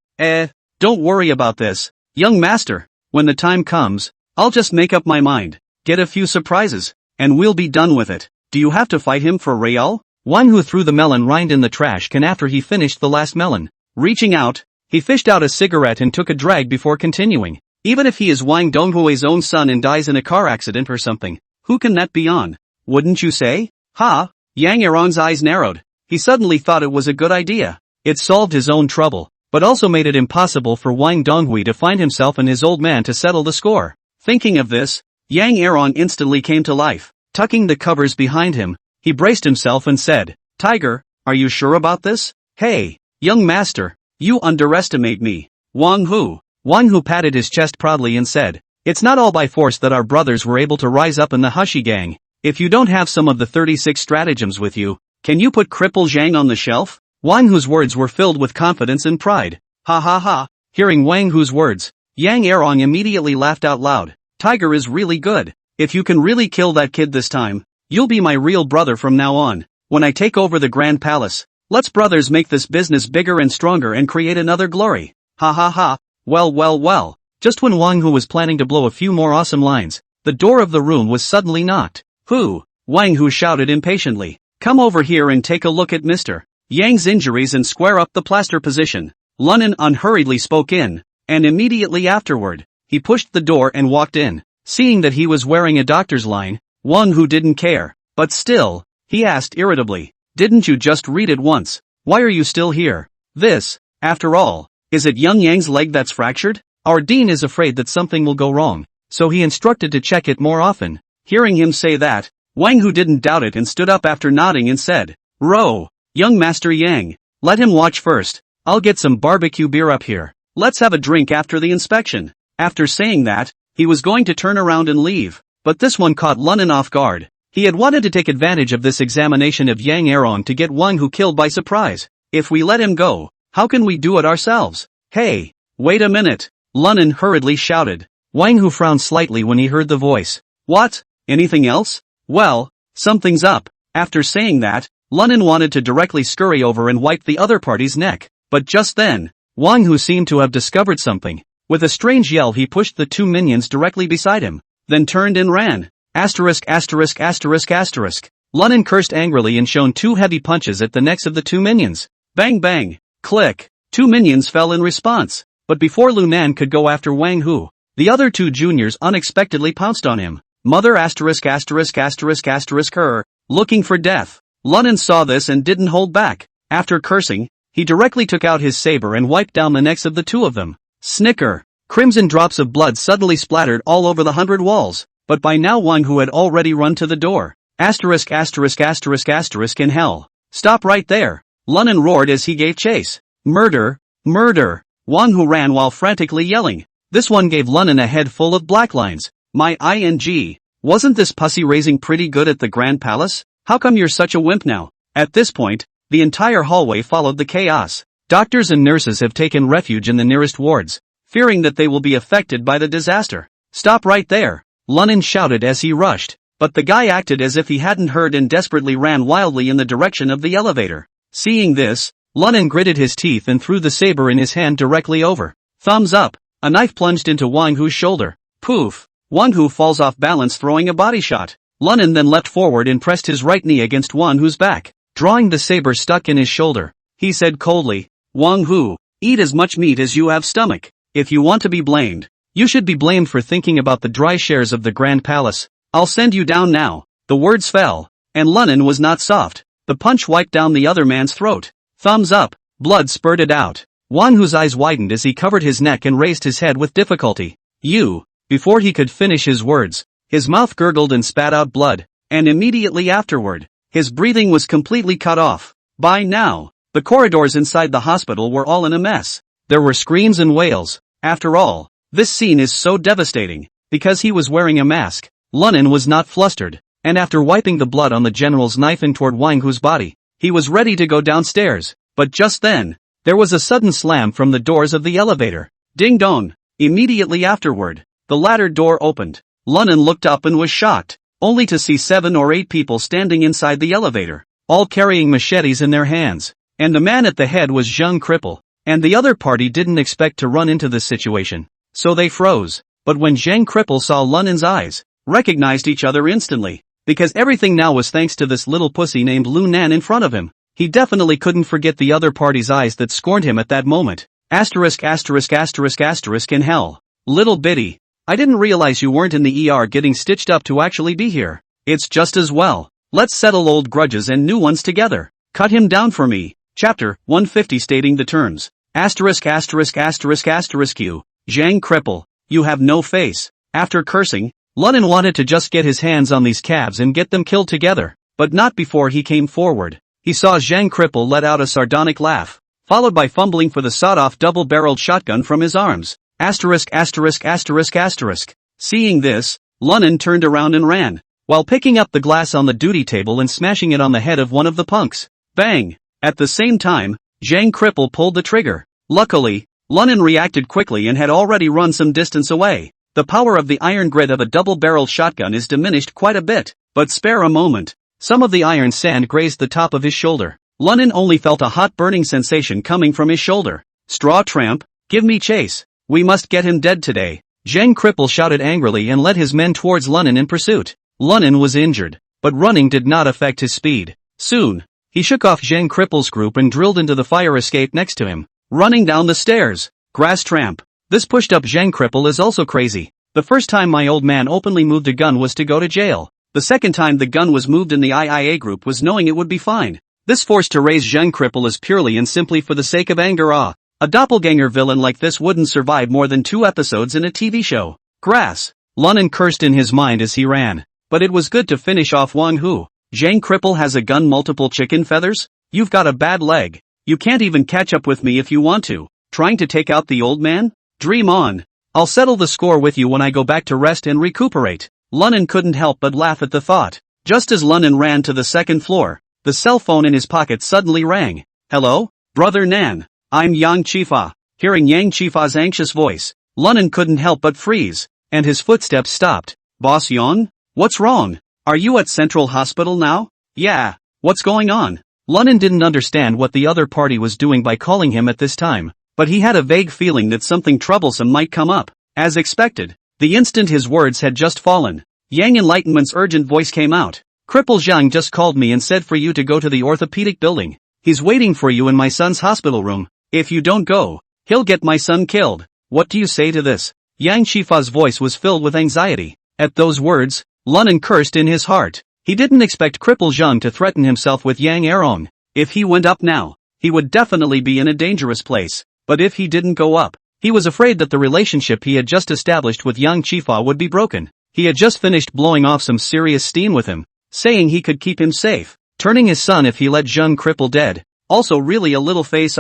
S1: Don't worry about this, young master. When the time comes, I'll just make up my mind, get a few surprises, and we'll be done with it. Do you have to fight him for real? Wang Hu threw the melon rind in the trash can after he finished the last melon. Reaching out, he fished out a cigarette and took a drag before continuing. Even if he is Wang Donghui's own son and dies in a car accident or something, who can that be on? Wouldn't you say? Ha! Yang Erong's eyes narrowed. He suddenly thought it was a good idea. It solved his own trouble, but also made it impossible for Wang Donghui to find himself and his old man to settle the score. Thinking of this, Yang Erong instantly came to life. Tucking the covers behind him, he braced himself and said, "Tiger, are you sure about this? Hey, young master, you underestimate me." Wang Hu patted his chest proudly and said, "It's not all by force that our brothers were able to rise up in the Hushi gang. If you don't have some of the 36 stratagems with you, can you put Cripple Zhang on the shelf?" Wang Hu's words were filled with confidence and pride. Ha ha ha. Hearing Wang Hu's words, Yang Erong immediately laughed out loud. "Tiger is really good. If you can really kill that kid this time, you'll be my real brother from now on. When I take over the Grand Palace, let's brothers make this business bigger and stronger and create another glory." Ha ha ha. Well. Just when Wang Hu was planning to blow a few more awesome lines, the door of the room was suddenly knocked. "Who?" Wang Hu shouted impatiently. "Come over here and take a look at Mr. Yang's injuries and square up the plaster position." Lunan unhurriedly spoke in, and immediately afterward, he pushed the door and walked in. Seeing that he was wearing a doctor's line, Wang Hu didn't care, but still, he asked irritably, "Didn't you just read it once? Why are you still here? This, after all, is it young Yang's leg that's fractured? Our dean is afraid that something will go wrong, so he instructed to check it more often." Hearing him say that, Wang Hu didn't doubt it and stood up after nodding and said, "Row, young Master Yang, let him watch first. I'll get some barbecue beer up here. Let's have a drink after the inspection." After saying that, he was going to turn around and leave, but this one caught Lunan off guard. He had wanted to take advantage of this examination of Yang Erong to get Wang Hu killed by surprise. If we let him go, how can we do it ourselves? "Hey, wait a minute," Lunan hurriedly shouted. Wang Hu frowned slightly when he heard the voice. "What? Anything else? Well, something's up." After saying that, Lunan wanted to directly scurry over and wipe the other party's neck, but just then, Wang Hu seemed to have discovered something. With a strange yell he pushed the two minions directly beside him, then turned and ran. Lunan cursed angrily and shone two heavy punches at the necks of the two minions. Bang bang, click, two minions fell in response, but before Lunan could go after Wang Hu, the other two juniors unexpectedly pounced on him. Mother her, looking for death. Lunan saw this and didn't hold back. After cursing, he directly took out his saber and wiped down the necks of the two of them. Snicker! Crimson drops of blood suddenly splattered all over the 100 walls, but by now Wang Hu had already run to the door. In hell. Stop right there! Lunan roared as he gave chase. Murder! Murder! Wang Hu ran while frantically yelling. This one gave Lunan a head full of black lines. My ing. Wasn't this pussy raising pretty good at the Grand Palace? How come you're such a wimp now? At this point, the entire hallway followed the chaos. Doctors and nurses have taken refuge in the nearest wards, fearing that they will be affected by the disaster. Stop right there! Lunan shouted as he rushed, but the guy acted as if he hadn't heard and desperately ran wildly in the direction of the elevator. Seeing this, Lunan gritted his teeth and threw the saber in his hand directly over. Thumbs up! A knife plunged into Wang Hu's shoulder. Poof! Wang Hu falls off balance throwing a body shot. Lunan then leapt forward and pressed his right knee against Wang Hu's back, drawing the saber stuck in his shoulder. He said coldly, Wang Hu, eat as much meat as you have stomach. If you want to be blamed, you should be blamed for thinking about the dry shares of the Grand Palace. I'll send you down now. The words fell, and Lunan was not soft. The punch wiped down the other man's throat. Thumbs up, blood spurted out. Wang Hu's eyes widened as he covered his neck and raised his head with difficulty. Before he could finish his words, his mouth gurgled and spat out blood, and immediately afterward, his breathing was completely cut off. By now, the corridors inside the hospital were all in a mess. There were screams and wails. After all, this scene is so devastating. Because he was wearing a mask, Lunan was not flustered, and after wiping the blood on the general's knife in toward Wang Hu's body, he was ready to go downstairs. But just then, there was a sudden slam from the doors of the elevator. Ding dong! Immediately afterward, the ladder door opened. Lunan looked up and was shocked, only to see 7 or 8 people standing inside the elevator, all carrying machetes in their hands. And the man at the head was Zheng Cripple, and the other party didn't expect to run into this situation, so they froze. But when Zheng Cripple saw Lunan's eyes, recognized each other instantly, because everything now was thanks to this little pussy named Lunan in front of him. He definitely couldn't forget the other party's eyes that scorned him at that moment. In hell. Little bitty. I didn't realize you weren't in the ER getting stitched up to actually be here. It's just as well. Let's settle old grudges and new ones together. Cut him down for me. Chapter 150 stating the terms. Asterisk asterisk asterisk asterisk you. Zhang Cripple. You have no face. After cursing, Lunin wanted to just get his hands on these calves and get them killed together, but not before he came forward. He saw Zhang Cripple let out a sardonic laugh, followed by fumbling for the sawed-off double-barreled shotgun from his arms. Asterisk asterisk asterisk asterisk. Seeing this, Lunin turned around and ran, while picking up the glass on the duty table and smashing it on the head of one of the punks. Bang! At the same time, Zhang Cripple pulled the trigger. Luckily, Lunin reacted quickly and had already run some distance away. The power of the iron grit of a double-barreled shotgun is diminished quite a bit, but spare a moment. Some of the iron sand grazed the top of his shoulder. Lunin only felt a hot burning sensation coming from his shoulder. Straw tramp, give me chase. We must get him dead today. Zhang Cripple shouted angrily and led his men towards Lunin in pursuit. Lunin was injured, but running did not affect his speed. Soon, he shook off Zhang Cripple's group and drilled into the fire escape next to him. Running down the stairs. Grass tramp. This pushed up Zhang Cripple is also crazy. The first time my old man openly moved a gun was to go to jail. The second time the gun was moved in the IIA group was knowing it would be fine. This force to raise Zhang Cripple is purely and simply for the sake of anger. A doppelganger villain like this wouldn't survive more than 2 episodes in a TV show. Grass. Lunin cursed in his mind as he ran. But it was good to finish off Wang Hu. Zhang Cripple has a gun multiple chicken feathers? You've got a bad leg. You can't even catch up with me if you want to. Trying to take out the old man? Dream on. I'll settle the score with you when I go back to rest and recuperate. Lunin couldn't help but laugh at the thought. Just as Lunin ran to the second floor, the cell phone in his pocket suddenly rang. Hello? Brother Nan. I'm Yang Chifa. Hearing Yang Chifa's anxious voice, Lunin couldn't help but freeze, and his footsteps stopped. Boss Yang? What's wrong? Are you at Central Hospital now? Yeah. What's going on? Lunin didn't understand what the other party was doing by calling him at this time, but he had a vague feeling that something troublesome might come up. As expected, the instant his words had just fallen, Yang Enlightenment's urgent voice came out. Cripple Zhang just called me and said for you to go to the orthopedic building. He's waiting for you in my son's hospital room. If you don't go, he'll get my son killed. What do you say to this? Yang Shifa's voice was filled with anxiety. At those words, Lunin cursed in his heart. He didn't expect Cripple Zhang to threaten himself with Yang Erong. If he went up now, he would definitely be in a dangerous place. But if he didn't go up, he was afraid that the relationship he had just established with Yang Chifa would be broken. He had just finished blowing off some serious steam with him, saying he could keep him safe, turning his son if he let Zhang Cripple dead. Also really a little face.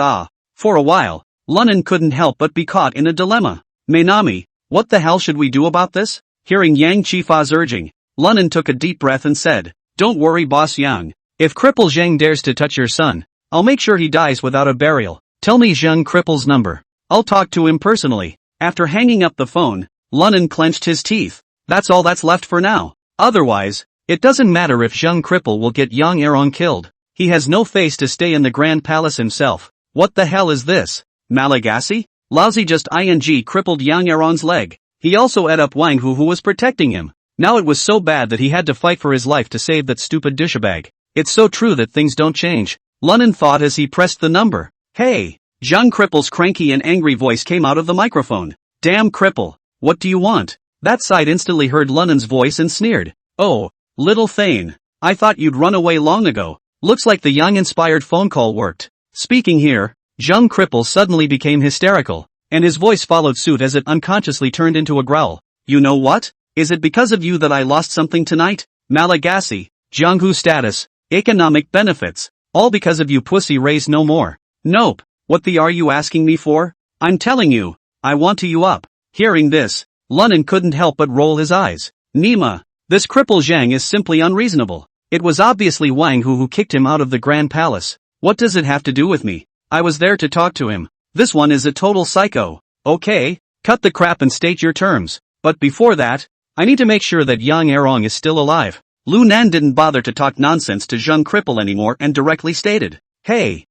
S1: For a while, Lunin couldn't help but be caught in a dilemma. Mainami, what the hell should we do about this? Hearing Yang Chifa's urging, Lunin took a deep breath and said, Don't worry Boss Yang. If Cripple Zhang dares to touch your son, I'll make sure he dies without a burial. Tell me Zhang Cripple's number. I'll talk to him personally. After hanging up the phone, Lunin clenched his teeth. That's all that's left for now. Otherwise, it doesn't matter if Zhang Cripple will get Yang Erong killed. He has no face to stay in the Grand Palace himself. What the hell is this? Malagasy? Lousy just crippled Yang Erong's leg. He also ate up Wang Hu who was protecting him. Now it was so bad that he had to fight for his life to save that stupid douchebag. It's so true that things don't change, Lunin thought as he pressed the number. Hey! Zhang Cripple's cranky and angry voice came out of the microphone. Damn Cripple, what do you want? That side instantly heard Lunin's voice and sneered. Oh, little Thane. I thought you'd run away long ago. Looks like the Yang-inspired phone call worked. Speaking here, Zhang Cripple suddenly became hysterical, and his voice followed suit as it unconsciously turned into a growl. You know what? Is it because of you that I lost something tonight? Malagasy, Jianghu status, economic benefits, all because of you pussy raised no more. Nope. What the are you asking me for? I'm telling you, I want to you up. Hearing this, Lunin couldn't help but roll his eyes. Nima, this Cripple Zhang is simply unreasonable. It was obviously Wang Hu who kicked him out of the Grand Palace. What does it have to do with me? I was there to talk to him. This one is a total psycho. Okay, cut the crap and state your terms. But before that, I need to make sure that Yang Erong is still alive. Lu Nan didn't bother to talk nonsense to Zhang Cripple anymore and directly stated, Hey,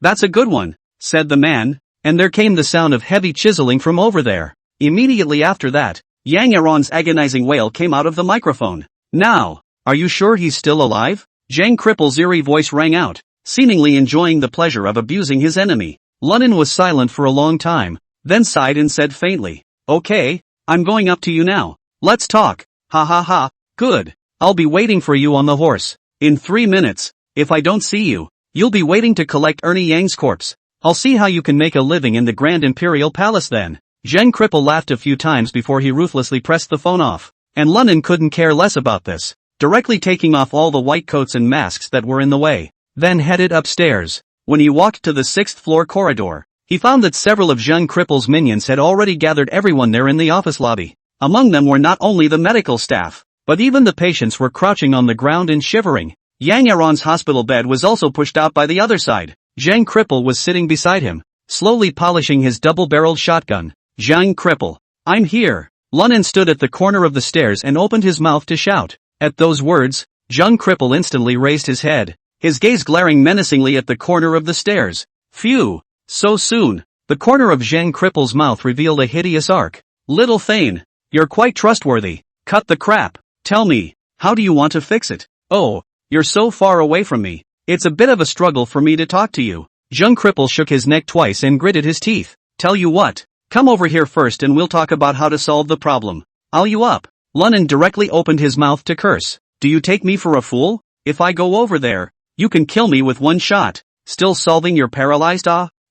S1: that's a good one, said the man, and there came the sound of heavy chiseling from over there. Immediately after that, Yang Erong's agonizing wail came out of the microphone. Now, are you sure he's still alive? Zhang Cripple's eerie voice rang out, seemingly enjoying the pleasure of abusing his enemy. Lunin was silent for a long time, then sighed and said faintly, "Okay, I'm going up to you now. Let's talk. Ha ha ha, good. I'll be waiting for you on the horse. In 3 minutes. If I don't see you, you'll be waiting to collect Ernie Yang's corpse. I'll see how you can make a living in the Grand Imperial Palace then." Zhang Cripple laughed a few times before he ruthlessly pressed the phone off. And London couldn't care less about this, directly taking off all the white coats and masks that were in the way, then headed upstairs. When he walked to the 6th floor corridor, he found that several of Zhang Cripple's minions had already gathered everyone there in the office lobby. Among them were not only the medical staff, but even the patients were crouching on the ground and shivering. Yang Eron's hospital bed was also pushed out by the other side. Zhang Cripple was sitting beside him, slowly polishing his double-barreled shotgun. "Zhang Cripple, I'm here." Lunan stood at the corner of the stairs and opened his mouth to shout. At those words, Zhang Cripple instantly raised his head, his gaze glaring menacingly at the corner of the stairs. Phew! So soon. The corner of Zhang Cripple's mouth revealed a hideous arc. "Little Thane, you're quite trustworthy. Cut the crap. Tell me, how do you want to fix it? Oh, you're so far away from me. It's a bit of a struggle for me to talk to you." Zhang Cripple shook his neck twice and gritted his teeth. "Tell you what. Come over here first and we'll talk about how to solve the problem. I'll you up." Lunan directly opened his mouth to curse. "Do you take me for a fool? If I go over there, you can kill me with one shot. Still solving your paralyzed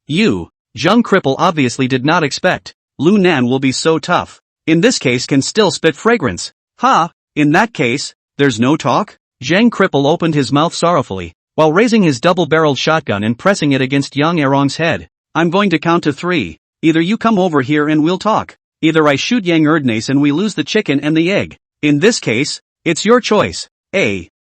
S1: you?" Zhang Cripple obviously did not expect. Lu Nan will be so tough. In this case can still spit fragrance. Ha! In that case, there's no talk? Zhang Cripple opened his mouth sorrowfully, while raising his double-barreled shotgun and pressing it against Yang Erong's head. "I'm going to count to 3. Either you come over here and we'll talk. Either I shoot Yang Erdnase and we lose the chicken and the egg. In this case, it's your choice."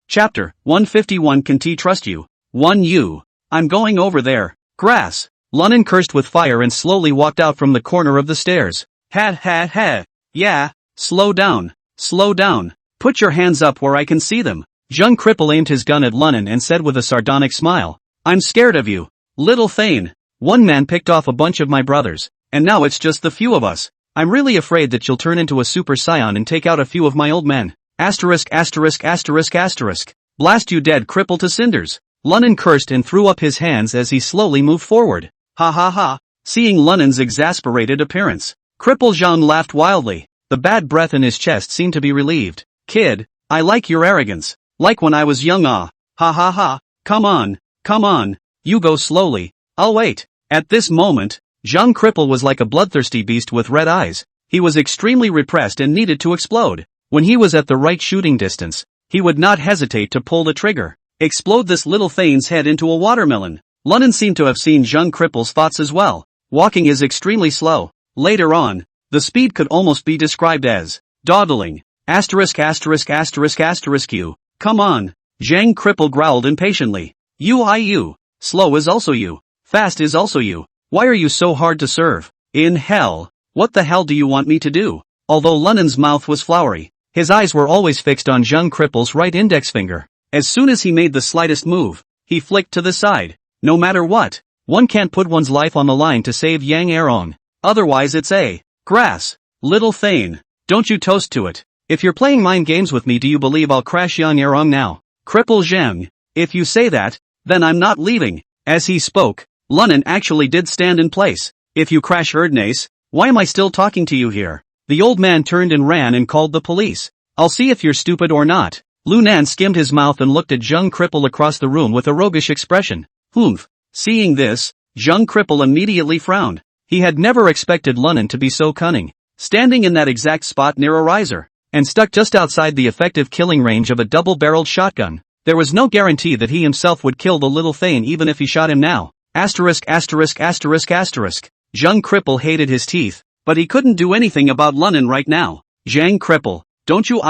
S1: Chapter 151. Can T trust you? 1 You. "I'm going over there." Grass. Lunan cursed with fire and slowly walked out from the corner of the stairs. Ha ha ha. Yeah. Slow down. Slow down. Put your hands up where I can see them. Zhang Cripple aimed his gun at Lunan and said with a sardonic smile, "I'm scared of you. Little Thane. One man picked off a bunch of my brothers, and now it's just the few of us. I'm really afraid that you'll turn into a super scion and take out a few of my old men. Asterisk asterisk asterisk asterisk. Blast you dead cripple to cinders." Lunan cursed and threw up his hands as he slowly moved forward. Ha ha ha. Seeing Lunan's exasperated appearance, Cripple Zhang laughed wildly. The bad breath in his chest seemed to be relieved. "Kid, I like your arrogance. Like when I was young Ha ha ha. Come on. Come on. You go slowly. I'll wait." At this moment, Zhang Cripple was like a bloodthirsty beast with red eyes. He was extremely repressed and needed to explode. When he was at the right shooting distance, he would not hesitate to pull the trigger. Explode this little Thane's head into a watermelon. Lunan seemed to have seen Zhang Cripple's thoughts as well. Walking is extremely slow. Later on, the speed could almost be described as dawdling. Asterisk asterisk asterisk asterisk you. Come on. Zhang Cripple growled impatiently. You. Slow is also you. Fast is also you. Why are you so hard to serve? In hell. What the hell do you want me to do? Although Lunan's mouth was floury, his eyes were always fixed on Zhang Cripple's right index finger. As soon as he made the slightest move, he flicked to the side. No matter what, one can't put one's life on the line to save Yang Erong. Otherwise it's a grass. Little Thane, don't you toast to it. If you're playing mind games with me, do you believe I'll crash Yang Erong now? Cripple Zhang. If you say that, then I'm not leaving. As he spoke, Lunan actually did stand in place. "If you crash Erdnase, why am I still talking to you here?" The old man turned and ran and called the police. "I'll see if you're stupid or not." Lunan skimmed his mouth and looked at Zhang Cripple across the room with a roguish expression. Humph. Seeing this, Zhang Cripple immediately frowned. He had never expected Lunan to be so cunning. Standing in that exact spot near a riser, and stuck just outside the effective killing range of a double-barreled shotgun, there was no guarantee that he himself would kill the little Thane even if he shot him now. Asterisk asterisk asterisk asterisk. Zhang Cripple hated his teeth, but he couldn't do anything about Lunan right now. "Zhang Cripple, don't you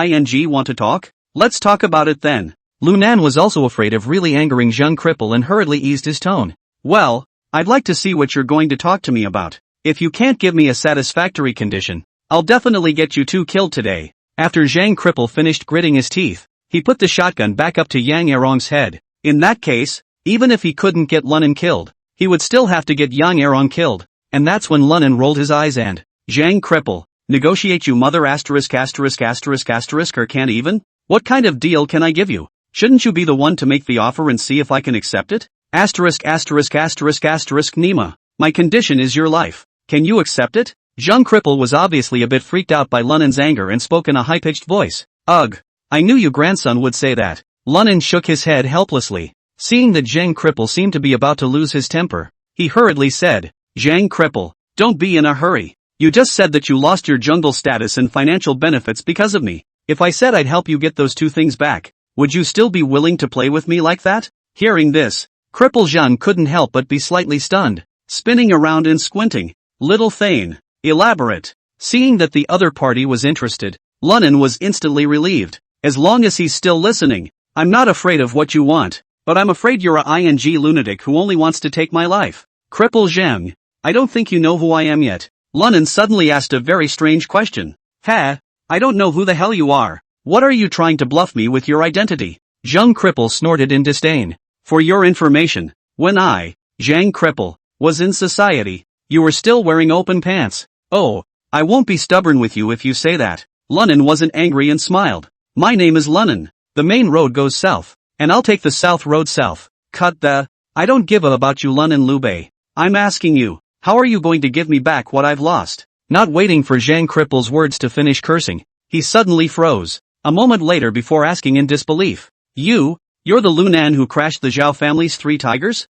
S1: want to talk? Let's talk about it then." Lunan was also afraid of really angering Zhang Cripple and hurriedly eased his tone. "Well, I'd like to see what you're going to talk to me about. If you can't give me a satisfactory condition, I'll definitely get you two killed today." After Zhang Cripple finished gritting his teeth, he put the shotgun back up to Yang Erong's head. In that case, even if he couldn't get Lunan killed, he would still have to get Yang Erong killed, and that's when Lunan rolled his eyes and, "Zhang Cripple, negotiate you mother asterisk asterisk asterisk asterisk or can't even? What kind of deal can I give you? Shouldn't you be the one to make the offer and see if I can accept it? Asterisk asterisk asterisk asterisk Nima, my condition is your life. Can you accept it? Zhang Cripple was obviously a bit freaked out by Lunen's anger and spoke in a high-pitched voice. Ugh. I knew your grandson would say that. Lunen shook his head helplessly. Seeing that Zhang Cripple seemed to be about to lose his temper, he hurriedly said, Zhang Cripple, don't be in a hurry. You just said that you lost your jungle status and financial benefits because of me. If I said I'd help you get those two things back, would you still be willing to play with me like that? Hearing this, Cripple Zhang couldn't help but be slightly stunned, spinning around and squinting. Little Thane. Elaborate. Seeing that the other party was interested, Lunen was instantly relieved. As long as he's still listening, I'm not afraid of what you want, but I'm afraid you're a ing lunatic who only wants to take my life. Cripple Zhang. I don't think you know who I am yet. Lunen suddenly asked a very strange question. Ha, I don't know who the hell you are. What are you trying to bluff me with your identity? Zhang Cripple snorted in disdain. For your information, when I, Zhang Cripple, was in society, you were still wearing open pants. Oh, I won't be stubborn with you if you say that. Lunen wasn't angry and smiled. My name is Lunen. The main road goes south, and I'll take the south road south. Cut the. I don't give a about you Lunen Lubei. I'm asking you, how are you going to give me back what I've lost? Not waiting for Zhang Cripple's words to finish cursing, he suddenly froze, a moment later before asking in disbelief. You're the Lunan who crashed the Zhao family's 3 tigers?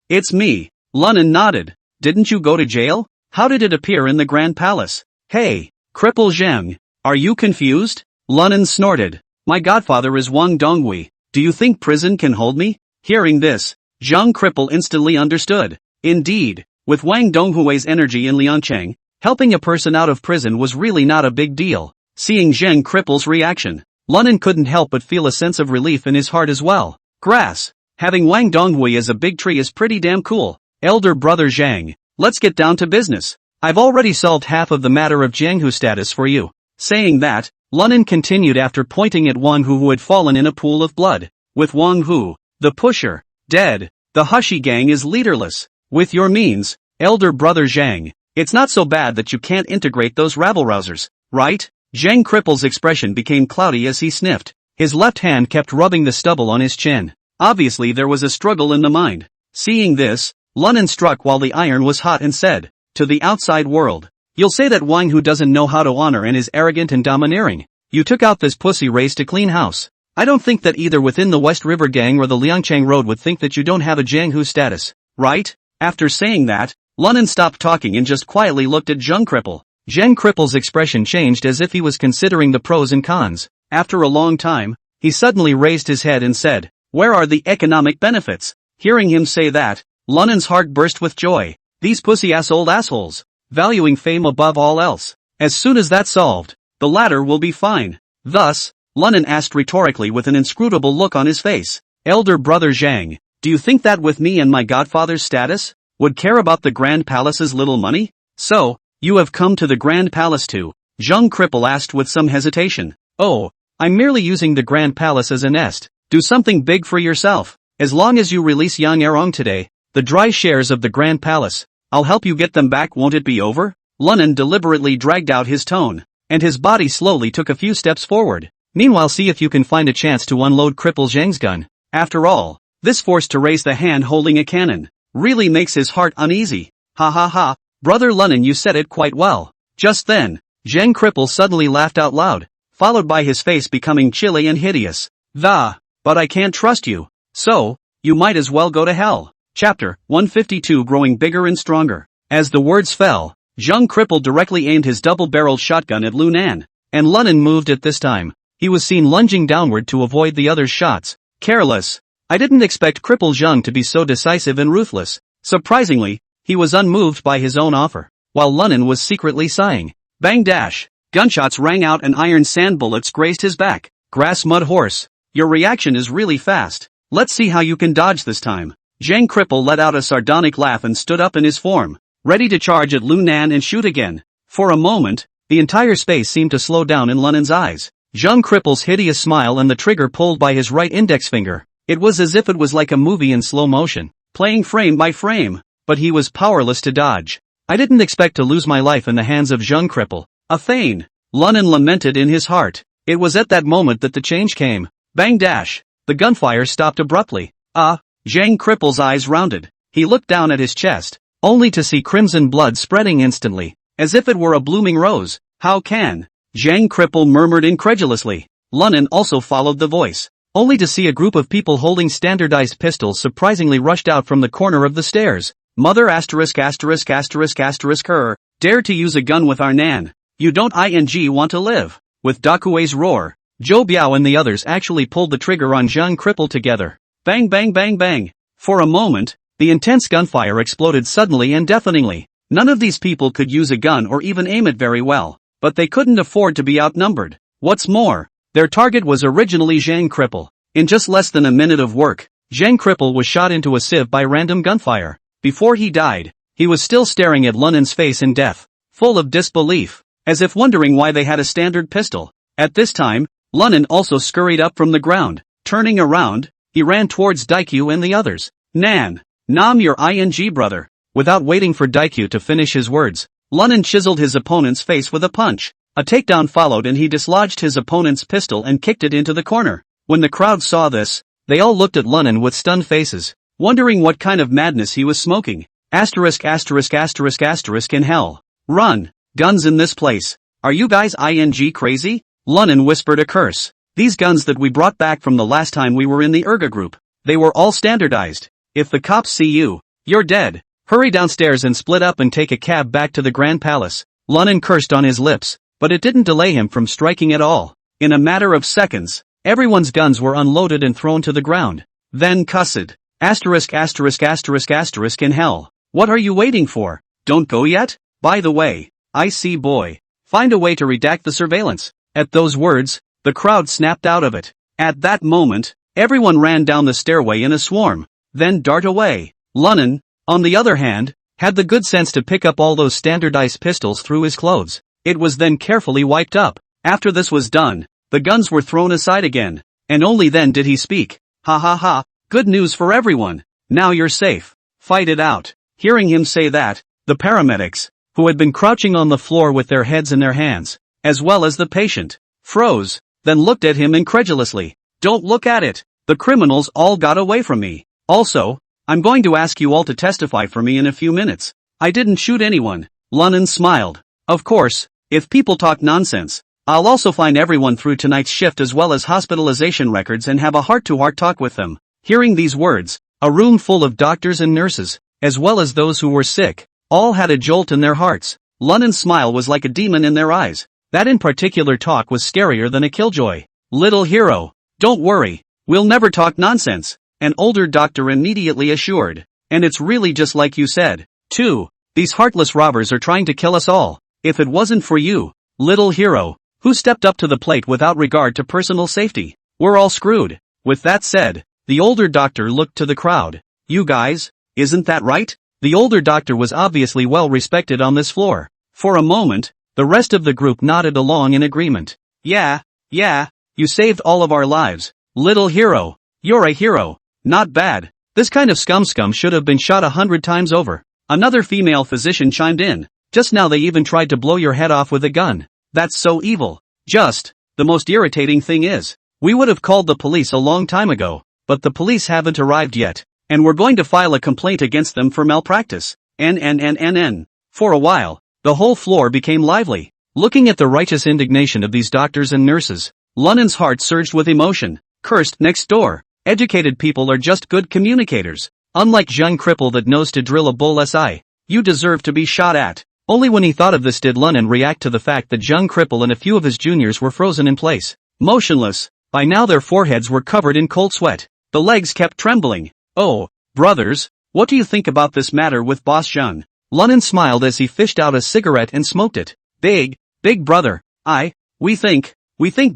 S1: It's me. Lunen nodded. Didn't you go to jail? How did it appear in the Grand Palace? Hey, Cripple Zhang, are you confused? Lunen snorted. My godfather is Wang Donghui. Do you think prison can hold me? Hearing this, Zhang Cripple instantly understood. Indeed, with Wang Donghui's energy in Liangcheng, helping a person out of prison was really not a big deal. Seeing Zhang Cripple's reaction, Lunen couldn't help but feel a sense of relief in his heart as well. Grass. Having Wang Donghui as a big tree is pretty damn cool. Elder brother Zhang, let's get down to business. I've already solved half of the matter of Jianghu status for you. Saying that, Lunen continued after pointing at Wang Hu who had fallen in a pool of blood. With Wang Hu, the pusher, dead, the Hushi gang is leaderless. With your means, elder brother Zhang, it's not so bad that you can't integrate those rabble-rousers, right? Zhang Cripple's expression became cloudy as he sniffed. His left hand kept rubbing the stubble on his chin. Obviously there was a struggle in the mind. Seeing this, Lunen struck while the iron was hot and said, to the outside world, you'll say that Wang Hu doesn't know how to honor and is arrogant and domineering. You took out this pussy race to clean house. I don't think that either within the West River Gang or the Liangcheng Road would think that you don't have a Jianghu status, right? After saying that, Lunen stopped talking and just quietly looked at Zhang Cripple. Zhang Cripple's expression changed as if he was considering the pros and cons. After a long time, he suddenly raised his head and said, where are the economic benefits? Hearing him say that, Lunen's heart burst with joy. These pussy-ass old assholes, valuing fame above all else. As soon as that's solved, the latter will be fine. Thus, Lunen asked rhetorically with an inscrutable look on his face. Elder brother Zhang, do you think that with me and my godfather's status, would care about the Grand Palace's little money? So, you have come to the Grand Palace too? Zhang Cripple asked with some hesitation. Oh, I'm merely using the Grand Palace as a nest. Do something big for yourself. As long as you release Yang Erong today, the dry shares of the Grand Palace, I'll help you get them back. Won't it be over? Lunen deliberately dragged out his tone, and his body slowly took a few steps forward. Meanwhile, see if you can find a chance to unload Cripple Zhang's gun. After all, this force to raise the hand holding a cannon really makes his heart uneasy. Ha ha ha, brother Lunen, you said it quite well. Just then, Zhang Cripple suddenly laughed out loud, followed by his face becoming chilly and hideous. But I can't trust you. So, you might as well go to hell. Chapter 152 Growing Bigger and Stronger. As the words fell, Zhang Cripple directly aimed his double-barreled shotgun at Lunan, and Lunen moved at this time. He was seen lunging downward to avoid the other's shots. Careless. I didn't expect Cripple Zhang to be so decisive and ruthless. Surprisingly, he was unmoved by his own offer, while Lunen was secretly sighing. Bang dash. Gunshots rang out and iron sand bullets grazed his back. Grass mud horse. Your reaction is really fast. Let's see how you can dodge this time. Zhang Cripple let out a sardonic laugh and stood up in his form, ready to charge at Lunan and shoot again. For a moment, the entire space seemed to slow down in Lunen's eyes. Zhang Cripple's hideous smile and the trigger pulled by his right index finger. It was as if it was like a movie in slow motion, playing frame by frame, but he was powerless to dodge. I didn't expect to lose my life in the hands of Zhang Cripple, a Thane. Lunen lamented in his heart. It was at that moment that the change came. Bang dash. The gunfire stopped abruptly. Zhang Cripple's eyes rounded. He looked down at his chest, only to see crimson blood spreading instantly, as if it were a blooming rose. How can? Zhang Cripple murmured incredulously. Lunan also followed the voice, only to see a group of people holding standardized pistols surprisingly rushed out from the corner of the stairs. Mother ****** her, dare to use a gun with our Nan. You don't want to live. With Dakue's roar, Zhou Biao and the others actually pulled the trigger on Zhang Cripple together. Bang bang bang bang. For a moment, the intense gunfire exploded suddenly and deafeningly. None of these people could use a gun or even aim it very well, but they couldn't afford to be outnumbered. What's more, their target was originally Zhang Cripple. In just less than a minute of work, Zhang Cripple was shot into a sieve by random gunfire. Before he died, he was still staring at Lunan's face in death, full of disbelief, as if wondering why they had a standard pistol. At this time, Lunan also scurried up from the ground. Turning around, he ran towards Daikyu and the others. Nan, Nam your brother. Without waiting for Daikyu to finish his words, Lunan chiseled his opponent's face with a punch. A takedown followed and he dislodged his opponent's pistol and kicked it into the corner. When the crowd saw this, they all looked at Lunan with stunned faces, wondering what kind of madness he was smoking. ***** in hell. Run! Guns in this place. Are you guys crazy? Lunan whispered a curse. These guns that we brought back from the last time we were in the Urga group, they were all standardized. If the cops see you, you're dead. Hurry downstairs and split up and take a cab back to the Grand Palace. Lunan cursed on his lips, but it didn't delay him from striking at all. In a matter of seconds, everyone's guns were unloaded and thrown to the ground. Then cussed. ***** in hell. What are you waiting for? Don't go yet? By the way, I see boy. Find a way to redact the surveillance. At those words, the crowd snapped out of it. At that moment, everyone ran down the stairway in a swarm, then dart away. Lunan, on the other hand, had the good sense to pick up all those standardized pistols through his clothes. It was then carefully wiped up. After this was done, the guns were thrown aside again, and only then did he speak. Ha ha ha, good news for everyone. Now you're safe. Fight it out. Hearing him say that, the paramedics, who had been crouching on the floor with their heads in their hands, as well as the patient, froze, then looked at him incredulously. Don't look at it. The criminals all got away from me. Also, I'm going to ask you all to testify for me in a few minutes. I didn't shoot anyone. Lunan smiled. Of course, if people talk nonsense, I'll also find everyone through tonight's shift as well as hospitalization records and have a heart-to-heart talk with them. Hearing these words, a room full of doctors and nurses, as well as those who were sick, all had a jolt in their hearts. Lunan's smile was like a demon in their eyes. That in particular talk was scarier than a killjoy. Little hero, don't worry, we'll never talk nonsense, an older doctor immediately assured. And it's really just like you said, too. These heartless robbers are trying to kill us all. If it wasn't for you, little hero, who stepped up to the plate without regard to personal safety, we're all screwed. With that said, the older doctor looked to the crowd. You guys, isn't that right? The older doctor was obviously well respected on this floor. For a moment, the rest of the group nodded along in agreement. Yeah, you saved all of our lives. Little hero, you're a hero. Not bad. This kind of scum should have been shot 100 times over. Another female physician chimed in. Just now they even tried to blow your head off with a gun. That's so evil. The most irritating thing is, we would have called the police a long time ago, but the police haven't arrived yet, and we're going to file a complaint against them for malpractice. For a while, the whole floor became lively. Looking at the righteous indignation of these doctors and nurses, Lunan's heart surged with emotion. Cursed next door. Educated people are just good communicators. Unlike Zhang Cripple that knows to drill a bull SI. You deserve to be shot at. Only when he thought of this did Lunan react to the fact that Zhang Cripple and a few of his juniors were frozen in place, motionless. By now their foreheads were covered in cold sweat. The legs kept trembling. Oh, brothers, what do you think about this matter with Boss Zhang? Lunan smiled as he fished out a cigarette and smoked it. Big brother, we think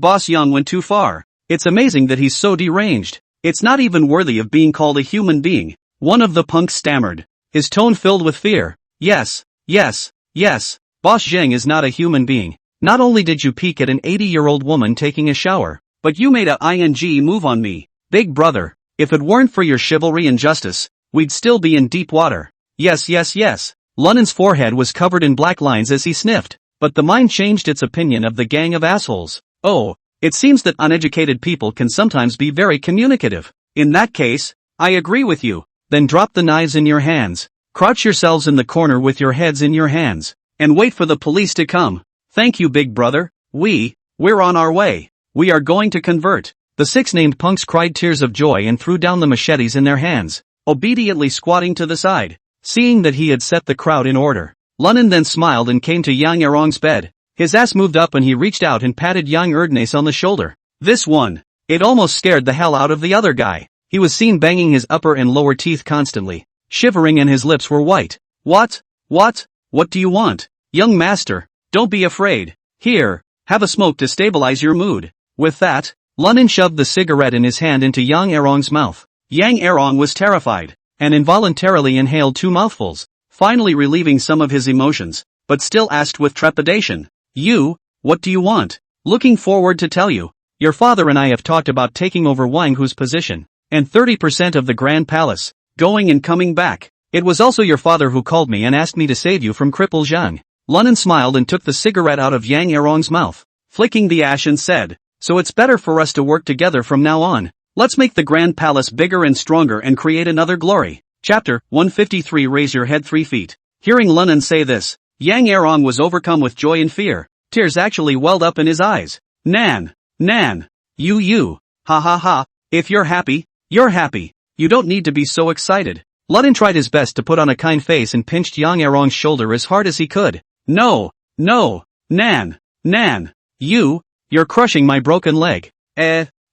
S1: Boss Young went too far. It's amazing that he's so deranged. It's not even worthy of being called a human being. One of the punks stammered, his tone filled with fear. Yes, Boss Zhang is not a human being. Not only did you peek at an 80-year-old woman taking a shower, but you made a move on me. Big brother, if it weren't for your chivalry and justice, we'd still be in deep water. Yes. Lunan's forehead was covered in black lines as he sniffed, but the mind changed its opinion of the gang of assholes. Oh, it seems that uneducated people can sometimes be very communicative. In that case, I agree with you. Then drop the knives in your hands. Crouch yourselves in the corner with your heads in your hands, and wait for the police to come. Thank you, big brother. We're on our way. We are going to convert. The 6 named punks cried tears of joy and threw down the machetes in their hands, obediently squatting to the side. Seeing that he had set the crowd in order, Lunnan then smiled and came to Yang Erong's bed. His ass moved up and he reached out and patted Yang Erdnase on the shoulder. This one. It almost scared the hell out of the other guy. He was seen banging his upper and lower teeth constantly, shivering, and his lips were white. What do you want? Young master, don't be afraid. Here, have a smoke to stabilize your mood. With that, Lunnan shoved the cigarette in his hand into Yang Erong's mouth. Yang Erong was terrified, and involuntarily inhaled 2 mouthfuls, finally relieving some of his emotions, but still asked with trepidation. What do you want? Looking forward to tell you. Your father and I have talked about taking over Wang Hu's position, and 30% of the Grand Palace, going and coming back. It was also your father who called me and asked me to save you from Cripple Zhang. Lunnan smiled and took the cigarette out of Yang Erong's mouth, flicking the ash, and said, so it's better for us to work together from now on. Let's make the Grand Palace bigger and stronger and create another glory. Chapter 153. Raise your head 3 feet. Hearing Lunnan say this, Yang Erong was overcome with joy and fear. Tears actually welled up in his eyes. Nan. You. Ha. If you're happy, you're happy. You don't need to be so excited. Lunnan tried his best to put on a kind face and pinched Yang Erong's shoulder as hard as he could. No. Nan. You're crushing my broken leg.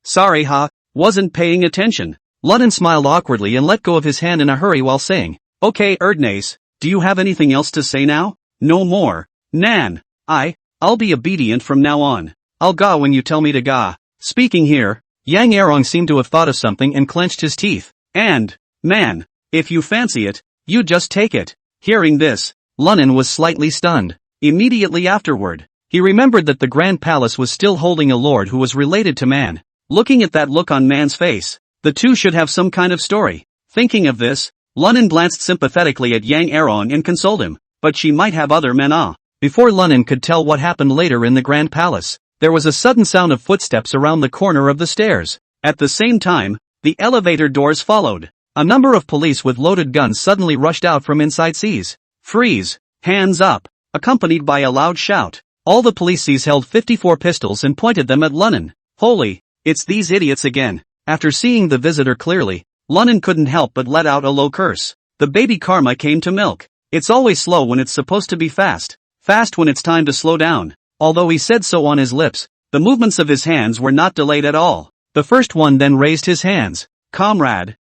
S1: Sorry wasn't paying attention. Lunnan smiled awkwardly and let go of his hand in a hurry while saying, okay, Erdnase, do you have anything else to say now? No more. Nan. I'll be obedient from now on. I'll ga when you tell me to ga. Speaking here, Yang Erong seemed to have thought of something and clenched his teeth. And, man, if you fancy it, you just take it. Hearing this, Lunnan was slightly stunned. Immediately afterward, he remembered that the Grand Palace was still holding a lord who was related to Man. Looking at that look on Man's face, the two should have some kind of story. Thinking of this, Lunnan glanced sympathetically at Yang Erong and consoled him, but she might have other men. Before Lunnan could tell what happened later in the Grand Palace, there was a sudden sound of footsteps around the corner of the stairs. At the same time, the elevator doors followed. A number of police with loaded guns suddenly rushed out from inside. Seize. Freeze. Hands up. Accompanied by a loud shout. All the police held 54 pistols and pointed them at Lunnan. Holy, it's these idiots again. After seeing the visitor clearly, Lunnan couldn't help but let out a low curse. The baby karma came to milk. It's always slow when it's supposed to be fast. Fast when it's time to slow down. Although he said so on his lips, the movements of his hands were not delayed at all. The first one then raised his hands. Comrade,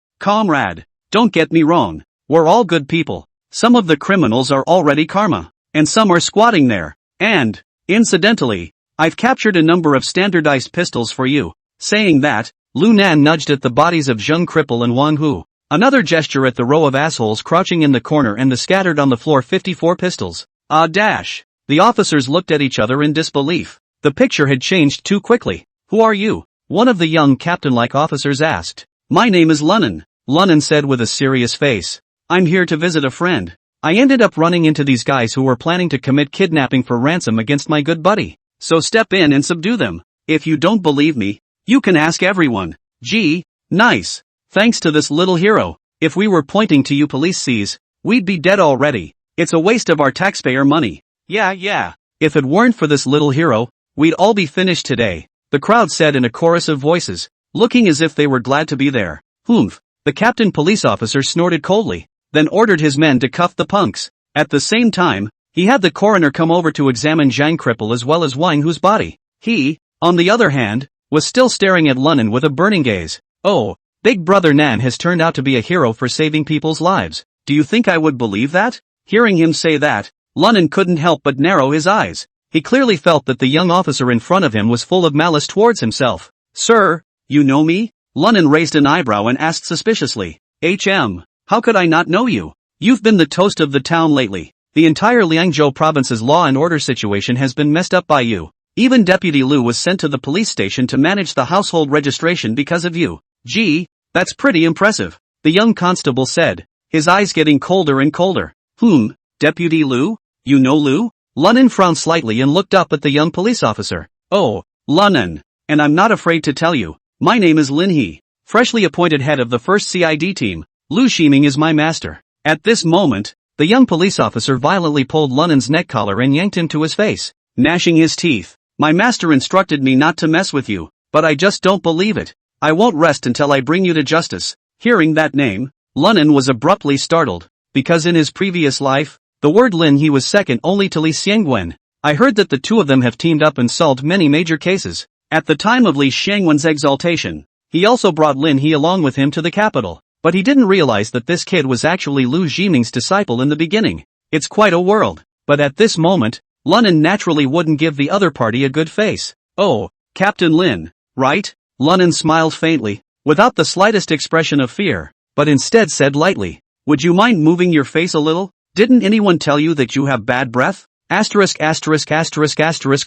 S1: don't get me wrong. We're all good people. Some of the criminals are already karma, and some are squatting there. And, incidentally, I've captured a number of standardized pistols for you. Saying that, Lu Nan nudged at the bodies of Zheng Cripple and Wang Hu. Another gesture at the row of assholes crouching in the corner and the scattered on the floor 54 pistols. The officers looked at each other in disbelief. The picture had changed too quickly. Who are you? One of the young captain-like officers asked. My name is Lunnan, Lunnan said with a serious face. I'm here to visit a friend. I ended up running into these guys who were planning to commit kidnapping for ransom against my good buddy. So step in and subdue them. If you don't believe me, you can ask everyone. Gee, nice. Thanks to this little hero. If we were pointing to you police sees, we'd be dead already. It's a waste of our taxpayer money. Yeah. If it weren't for this little hero, we'd all be finished today, the crowd said in a chorus of voices, looking as if they were glad to be there. Humph. The captain police officer snorted coldly, then ordered his men to cuff the punks. At the same time, he had the coroner come over to examine Zhang Cripple as well as Wang Hu's body. He, on the other hand, was still staring at Lunnan with a burning gaze. Oh, Big Brother Nan has turned out to be a hero for saving people's lives. Do you think I would believe that? Hearing him say that, Lunnan couldn't help but narrow his eyes. He clearly felt that the young officer in front of him was full of malice towards himself. Sir, you know me? Lunnan raised an eyebrow and asked suspiciously. How could I not know you? You've been the toast of the town lately. The entire Liangzhou province's law and order situation has been messed up by you. Even Deputy Lu was sent to the police station to manage the household registration because of you. Gee, that's pretty impressive, the young constable said, his eyes getting colder and colder. Deputy Lu? You know Lu? Lunnan frowned slightly and looked up at the young police officer. Oh, Lunnan. And I'm not afraid to tell you, my name is Lin He, freshly appointed head of the 1st CID team. Lu Shiming is my master. At this moment, the young police officer violently pulled Lunan's neck collar and yanked him to his face, gnashing his teeth. My master instructed me not to mess with you, but I just don't believe it. I won't rest until I bring you to justice. Hearing that name, Lunan was abruptly startled, because in his previous life, the word Lin he was second only to Li Xiangwen. I heard that the two of them have teamed up and solved many major cases. At the time of Li Xiangwen's exaltation, he also brought Lin He along with him to the capital, but he didn't realize that this kid was actually Lu Jiming's disciple in the beginning. It's quite a world, but at this moment, Lunan naturally wouldn't give the other party a good face. Oh, Captain Lin, right? Lunan smiled faintly, without the slightest expression of fear, but instead said lightly, would you mind moving your face a little? Didn't anyone tell you that you have bad breath?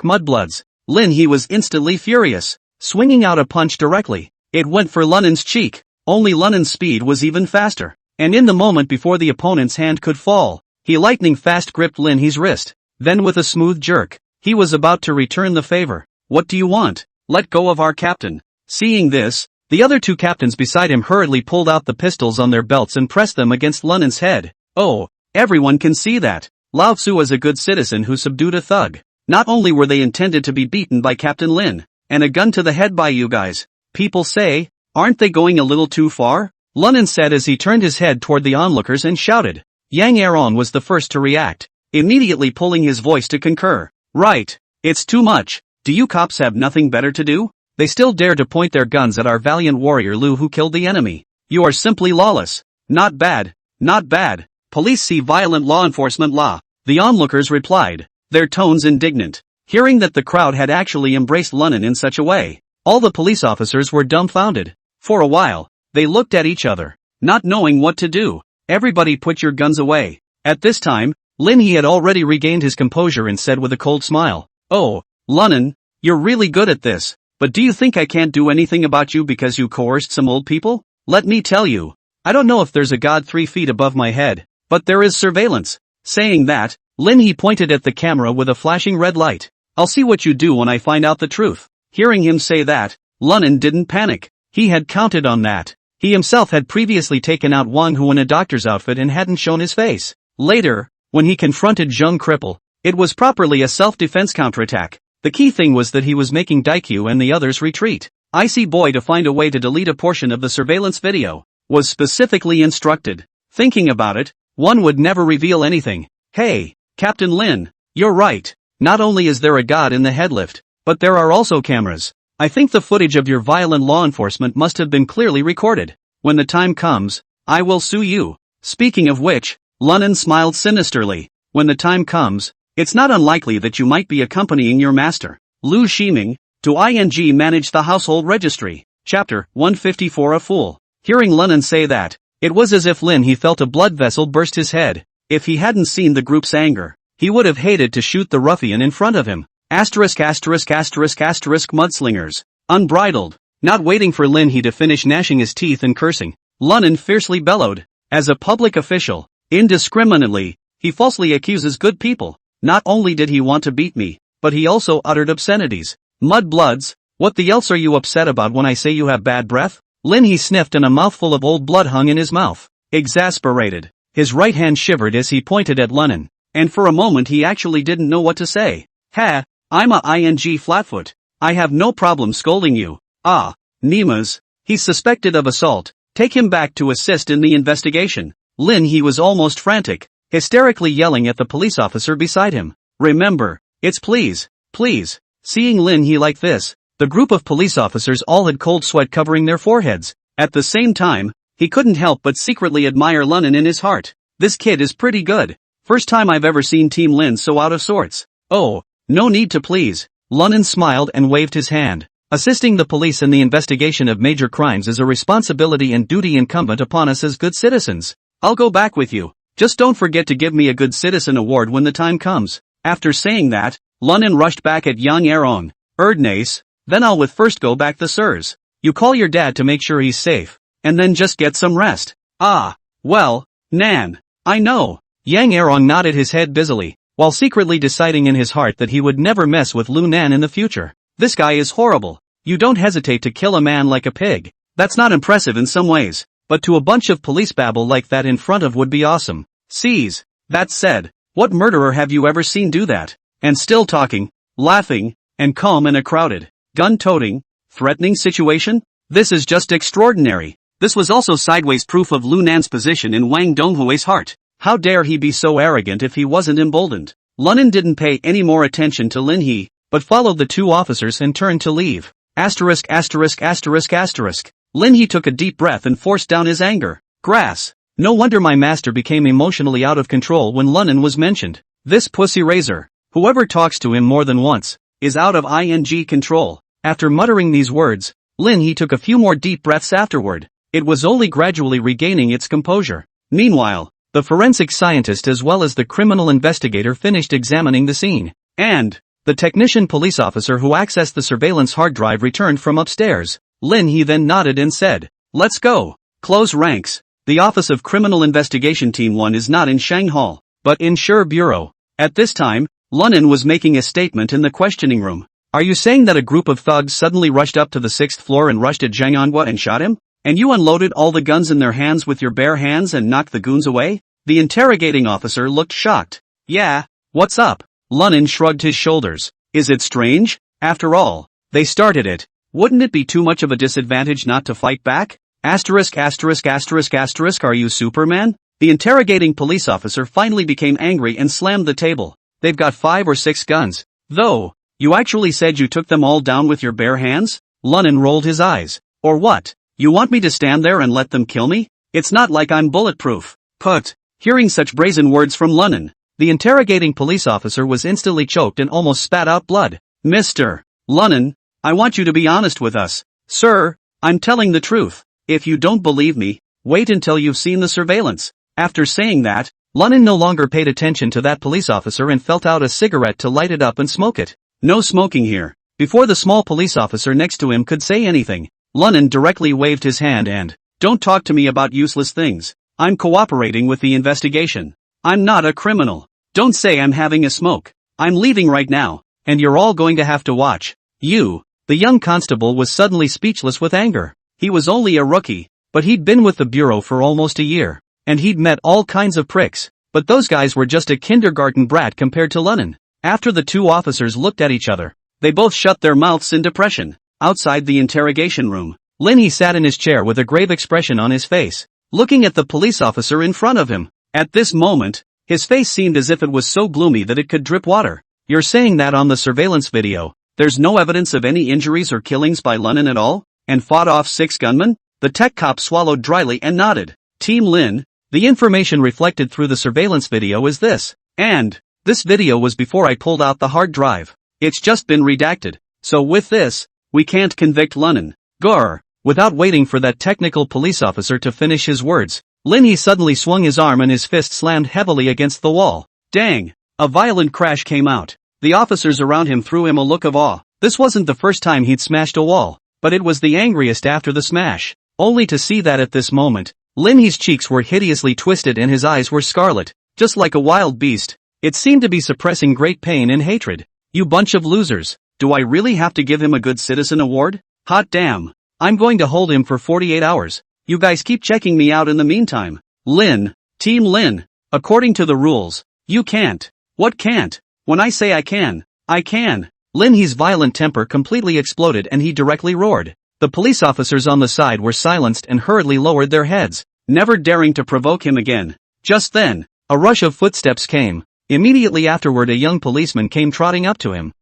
S1: Mudbloods. Lin He was instantly furious, swinging out a punch directly. It went for Lunan's cheek, only Lunan's speed was even faster, and in the moment before the opponent's hand could fall, he lightning fast gripped Lin He's wrist. Then with a smooth jerk, he was about to return the favor. What do you want? Let go of our captain. Seeing this, the other two captains beside him hurriedly pulled out the pistols on their belts and pressed them against Lunan's head. Oh, everyone can see that. Lao Tzu is a good citizen who subdued a thug. Not only were they intended to be beaten by Captain Lin, and a gun to the head by you guys. People say, aren't they going a little too far? Lunan said as he turned his head toward the onlookers and shouted. Yang Aron was the first to react, immediately pulling his voice to concur. Right, it's too much. Do you cops have nothing better to do? They still dare to point their guns at our valiant warrior Lu who killed the enemy. You are simply lawless. Not bad, not bad. Police see violent law enforcement law. The onlookers replied, their tones indignant. Hearing that the crowd had actually embraced Lunan in such a way, all the police officers were dumbfounded. For a while, they looked at each other, not knowing what to do. Everybody put your guns away. At this time, Lin He had already regained his composure and said with a cold smile, oh, Lunan, you're really good at this, but do you think I can't do anything about you because you coerced some old people? Let me tell you, I don't know if there's a god 3 feet above my head, but there is surveillance. Saying that, Lin He pointed at the camera with a flashing red light. I'll see what you do when I find out the truth. Hearing him say that, Lunan didn't panic. He had counted on that. He himself had previously taken out Wang Hu in a doctor's outfit and hadn't shown his face. Later, when he confronted Zheng Cripple, it was properly a self-defense counterattack. The key thing was that he was making Daikyu and the others retreat. IC Boy to find a way to delete a portion of the surveillance video, was specifically instructed. Thinking about it, one would never reveal anything. Hey, Captain Lin, you're right. Not only is there a god in the headlift, but there are also cameras. I think the footage of your violent law enforcement must have been clearly recorded. When the time comes, I will sue you. Speaking of which, Lunan smiled sinisterly. When the time comes, it's not unlikely that you might be accompanying your master, Lu Ximing, to ing manage the household registry. Chapter 154 A Fool. Hearing Lunan say that, it was as if Lin He felt a blood vessel burst his head. If he hadn't seen the group's anger, he would have hated to shoot the ruffian in front of him. Mudslingers. Unbridled. Not waiting for Lin He to finish gnashing his teeth and cursing, Lunan fiercely bellowed. As a public official, indiscriminately, he falsely accuses good people. Not only did he want to beat me, but he also uttered obscenities. Mudbloods, what the else are you upset about when I say you have bad breath? Lin He sniffed and a mouthful of old blood hung in his mouth. Exasperated, his right hand shivered as he pointed at Lunan, and for a moment he actually didn't know what to say. Ha, I'm a ing flatfoot. I have no problem scolding you. Ah, Nemas, he's suspected of assault. Take him back to assist in the investigation. Lin He was almost frantic, hysterically yelling at the police officer beside him. Remember, it's please, please. Seeing Lin He like this, the group of police officers all had cold sweat covering their foreheads. At the same time, he couldn't help but secretly admire Lunan in his heart. This kid is pretty good. First time I've ever seen Team Lin so out of sorts. Oh, no need to please. Lunan smiled and waved his hand. Assisting the police in the investigation of major crimes is a responsibility and duty incumbent upon us as good citizens. I'll go back with you. Just don't forget to give me a good citizen award when the time comes. After saying that, Lunan rushed back at Yang Erong. Erdnace, then I'll with first go back the sirs. You call your dad to make sure he's safe, and then just get some rest. Ah, well, Nan, I know. Yang Erong nodded his head busily, while secretly deciding in his heart that he would never mess with Lu Nan in the future. This guy is horrible. You don't hesitate to kill a man like a pig. That's not impressive in some ways. but to a bunch of police babble like that in front of would be awesome. Seize. That said, what murderer have you ever seen do that? And still talking, laughing, and calm in a crowded, gun-toting, threatening situation? This is just extraordinary. This was also sideways proof of Lu Nan's position in Wang Donghui's heart. How dare he be so arrogant if he wasn't emboldened? Lunan didn't pay any more attention to Lin He, but followed the two officers and turned to leave. Asterisk asterisk asterisk asterisk. Lin He took a deep breath and forced down his anger. Grass. No wonder my master became emotionally out of control when Lunan was mentioned. This pussy razor, whoever talks to him more than once, is out of ing control. After muttering these words, Lin He took a few more deep breaths afterward. It was only gradually regaining its composure. Meanwhile, the forensic scientist as well as the criminal investigator finished examining the scene. And the technician police officer who accessed the surveillance hard drive returned from upstairs. Lin He then nodded and said, "Let's go. Close ranks. The Office of Criminal Investigation Team 1 is not in Shanghai, but in Sher Bureau." At this time, Lunan was making a statement in the questioning room. "Are you saying that a group of thugs suddenly rushed up to the 6th floor and rushed at Zhang Anhua and shot him? And you unloaded all the guns in their hands with your bare hands and knocked the goons away?" The interrogating officer looked shocked. "Yeah, what's up?" Lunan shrugged his shoulders. "Is it strange? After all, they started it. Wouldn't it be too much of a disadvantage not to fight back? Asterisk asterisk asterisk asterisk are you Superman?" The interrogating police officer finally became angry and slammed the table. "They've got 5 or 6 guns. Though, you actually said you took them all down with your bare hands?" Lunan rolled his eyes. "Or what? You want me to stand there and let them kill me? It's not like I'm bulletproof." Put. Hearing such brazen words from Lunan, the interrogating police officer was instantly choked and almost spat out blood. "Mr. Lunan, I want you to be honest with us." "Sir, I'm telling the truth. If you don't believe me, wait until you've seen the surveillance." After saying that, Lunan no longer paid attention to that police officer and felt out a cigarette to light it up and smoke it. "No smoking here." Before the small police officer next to him could say anything, Lunan directly waved his hand and, "Don't talk to me about useless things. I'm cooperating with the investigation. I'm not a criminal. Don't say I'm having a smoke. I'm leaving right now, and you're all going to have to watch." "You." The young constable was suddenly speechless with anger. He was only a rookie, but he'd been with the bureau for almost a year, and he'd met all kinds of pricks, but those guys were just a kindergarten brat compared to Lunan. After the two officers looked at each other, they both shut their mouths in depression. Outside the interrogation room, Lin He sat in his chair with a grave expression on his face, looking at the police officer in front of him. At this moment, his face seemed as if it was so gloomy that it could drip water. "You're saying that on the surveillance video, there's no evidence of any injuries or killings by Lunan at all? And fought off 6 gunmen?" The tech cop swallowed dryly and nodded. "Team Lin, the information reflected through the surveillance video is this. And this video was before I pulled out the hard drive. It's just been redacted. So with this, we can't convict Lunan." Grr. Without waiting for that technical police officer to finish his words, Lin He suddenly swung his arm and his fist slammed heavily against the wall. Dang! A violent crash came out. The officers around him threw him a look of awe. This wasn't the first time he'd smashed a wall, but it was the angriest after the smash. Only to see that at this moment, Lin He's cheeks were hideously twisted and his eyes were scarlet, just like a wild beast. It seemed to be suppressing great pain and hatred. "You bunch of losers, do I really have to give him a good citizen award? Hot damn. I'm going to hold him for 48 hours. You guys keep checking me out in the meantime." "Lin, Team Lin, according to the rules, you can't." "What can't? When I say I can, I can." Lin He's violent temper completely exploded and he directly roared. The police officers on the side were silenced and hurriedly lowered their heads, never daring to provoke him again. Just then, a rush of footsteps came. Immediately afterward a young policeman came trotting up to him.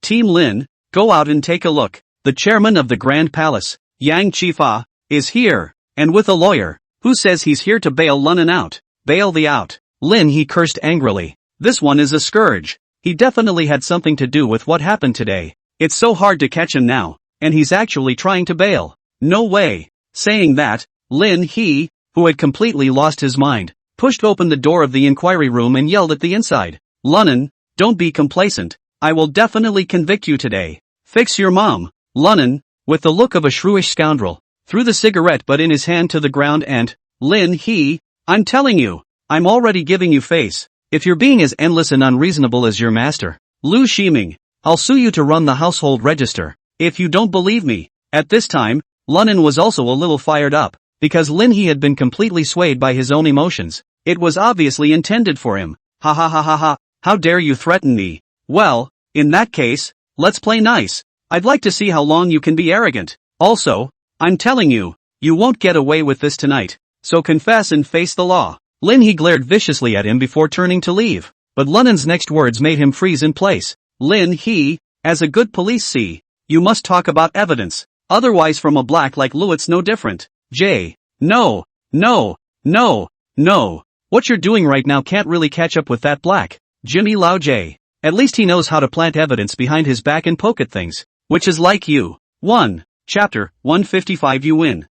S1: Team Lin, go out and take a look. The chairman of the Grand Palace, Yang Chifa, is here, and with a lawyer, who says he's here to bail Lunan out." "Bail the out." Lin He cursed angrily. "This one is a scourge. He definitely had something to do with what happened today. It's so hard to catch him now, and he's actually trying to bail. No way." Saying that, Lin He, who had completely lost his mind, pushed open the door of the inquiry room and yelled at the inside. "Lunan, don't be complacent. I will definitely convict you today. Fix your mom." Lunan, with the look of a shrewish scoundrel, threw the cigarette butt in his hand to the ground and, "Lin He, I'm telling you, I'm already giving you face. If you're being as endless and unreasonable as your master, Lu Shiming, I'll sue you to run the household register, if you don't believe me." At this time, Lunan was also a little fired up. because Lin He had been completely swayed by his own emotions. It was obviously intended for him. Ha ha ha ha ha, how dare you threaten me? Well, in that case, let's play nice. I'd like to see how long you can be arrogant. Also, I'm telling you, you won't get away with this tonight. So confess and face the law. Lin He glared viciously at him before turning to leave. But Lunen's next words made him freeze in place. Lin He, as a good police see, you must talk about evidence. Otherwise from a black like Lu it's no different. No. What you're doing right now can't really catch up with that black. Jimmy Lau J. At least he knows how to plant evidence behind his back and poke at things. Which is like you. 1. Chapter 155 You win.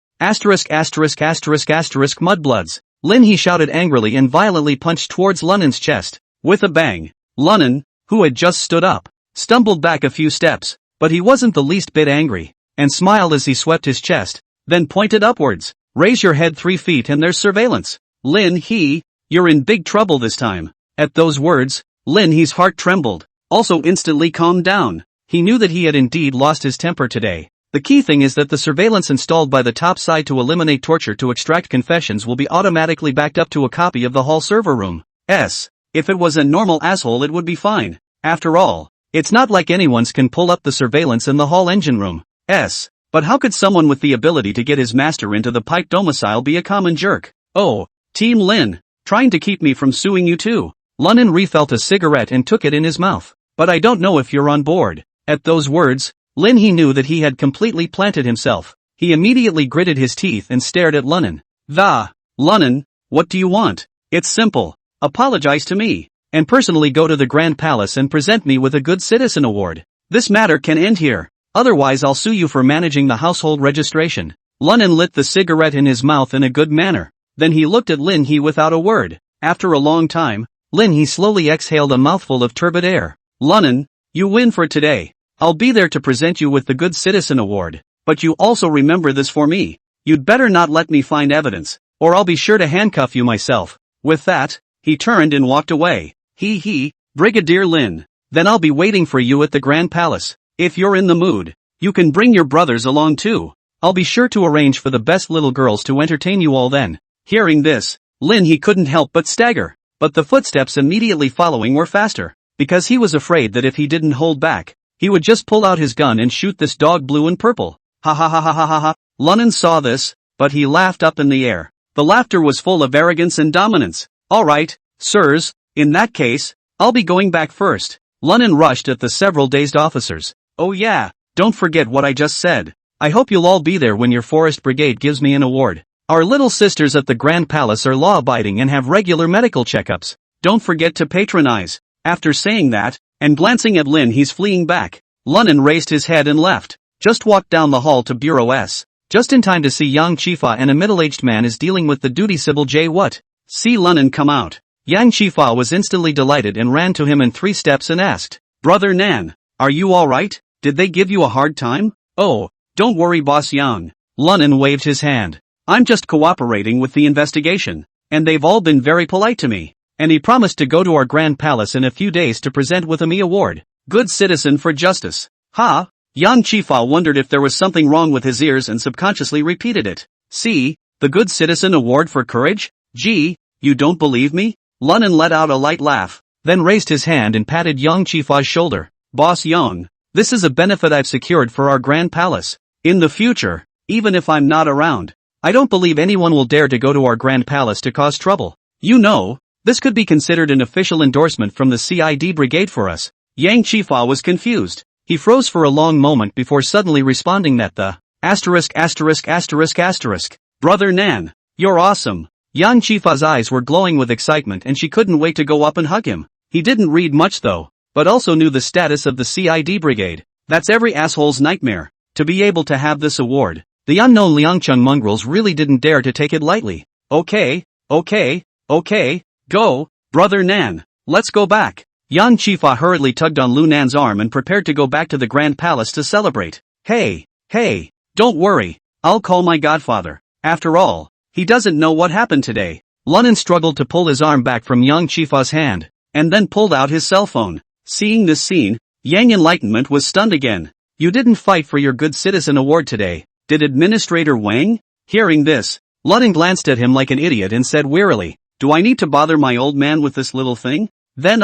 S1: Mudbloods. Lin He shouted angrily and violently punched towards Lunen's chest. With a bang. Lunen, who had just stood up, stumbled back a few steps, but he wasn't the least bit angry, and smiled as he swept his chest, then pointed upwards. Raise your head 3 feet and there's surveillance. Lin He, you're in big trouble this time. At those words, Lin He's heart trembled, also instantly calmed down. He knew that he had indeed lost his temper today. The key thing is that the surveillance installed by the top side to eliminate torture to extract confessions will be automatically backed up to a copy of the hall server room. If it was a normal asshole it would be fine. After all, it's not like anyone's can pull up the surveillance in the hall engine room. But how could someone with the ability to get his master into the pipe domicile be a common jerk? Oh, Team Lin, trying to keep me from suing you too. Lunen refilled a cigarette and took it in his mouth. But I don't know if you're on board. At those words, Lin He knew that he had completely planted himself. He immediately gritted his teeth and stared at Lunen. Lunen, what do you want? It's simple. Apologize to me, and personally go to the Grand Palace and present me with a Good Citizen Award. This matter can end here. Otherwise I'll sue you for managing the household registration. Lunen lit the cigarette in his mouth in a good manner. Then he looked at Lin He without a word. After a long time, Lin He slowly exhaled a mouthful of turbid air. Lunen, you win for today. I'll be there to present you with the Good Citizen Award. But you also remember this for me. You'd better not let me find evidence, or I'll be sure to handcuff you myself. With that, he turned and walked away. Brigadier Lin. Then I'll be waiting for you at the Grand Palace. If you're in the mood, you can bring your brothers along too. I'll be sure to arrange for the best little girls to entertain you all then. Hearing this, Lin He couldn't help but stagger. But the footsteps immediately following were faster, because he was afraid that if he didn't hold back, he would just pull out his gun and shoot this dog blue and purple. Ha ha ha ha ha ha ha. Lunen saw this, but he laughed up in the air. The laughter was full of arrogance and dominance. Alright, sirs, in that case, I'll be going back first. Lunen rushed at the several dazed officers. Oh yeah, don't forget what I just said. I hope you'll all be there when your forest brigade gives me an award. Our little sisters at the Grand Palace are law-abiding and have regular medical checkups. Don't forget to patronize. After saying that, and glancing at Lin He's fleeing back, Lunen raised his head and left. Just walked down the hall to Bureau S. Just in time to see Yang Chifa and a middle-aged man is dealing with the duty Sybil J. What? See Lunen come out. Yang Chifa was instantly delighted and ran to him in 3 steps and asked, Brother Nan, are you alright? Did they give you a hard time? Oh, don't worry Boss Yang. Lunen waved his hand. I'm just cooperating with the investigation, and they've all been very polite to me. And he promised to go to our Grand Palace in a few days to present with a me award. Good citizen for justice. Yang Chifa wondered if there was something wrong with his ears and subconsciously repeated it. See, the Good Citizen Award for courage? Gee, you don't believe me? Lunen let out a light laugh, then raised his hand and patted Yang Chifa's shoulder. Boss Yang, this is a benefit I've secured for our Grand Palace. In the future, even if I'm not around, I don't believe anyone will dare to go to our Grand Palace to cause trouble. You know, this could be considered an official endorsement from the CID brigade for us. Yang Chifa was confused. He froze for a long moment before suddenly responding that the Brother Nan, you're awesome. Yang Chifa's eyes were glowing with excitement and she couldn't wait to go up and hug him. He didn't read much though, but also knew the status of the CID brigade. That's every asshole's nightmare, to be able to have this award. The unknown Liangcheng mongrels really didn't dare to take it lightly. Okay. Go, Brother Nan, let's go back. Yang Chifa hurriedly tugged on Lu Nan's arm and prepared to go back to the Grand Palace to celebrate. Hey, don't worry, I'll call my godfather. After all, he doesn't know what happened today. Lunen struggled to pull his arm back from Yang Chifa's hand, and then pulled out his cell phone. Seeing this scene, Yang Enlightenment was stunned again. You didn't fight for your Good Citizen Award today, did Administrator Wang? Hearing this, Lunnan glanced at him like an idiot and said wearily, "Do I need to bother my old man with this little thing? Then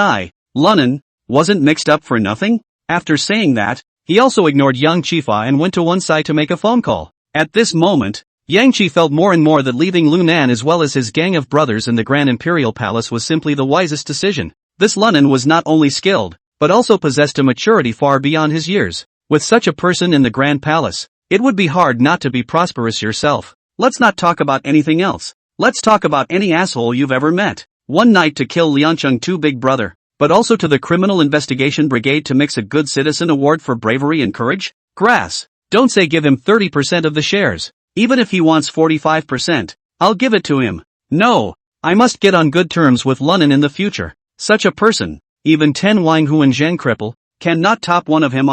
S1: Lunnan, wasn't mixed up for nothing?" After saying that, he also ignored Yang Chifa and went to one side to make a phone call. At this moment, Yang Chi felt more and more that leaving Lunan as well as his gang of brothers in the Grand Imperial Palace was simply the wisest decision. This Lunnan was not only skilled, but also possessed a maturity far beyond his years. With such a person in the Grand Palace, it would be hard not to be prosperous yourself. Let's not talk about anything else. Let's talk about any asshole you've ever met. One night to kill Liancheng 2 big brother, but also to the Criminal Investigation Brigade to mix a Good Citizen Award for bravery and courage? Grass. Don't say give him 30% of the shares. Even if he wants 45%, I'll give it to him. No, I must get on good terms with Lunnan in the future. Such a person, even 10 Wang Huan Zheng cripple, cannot top one of him.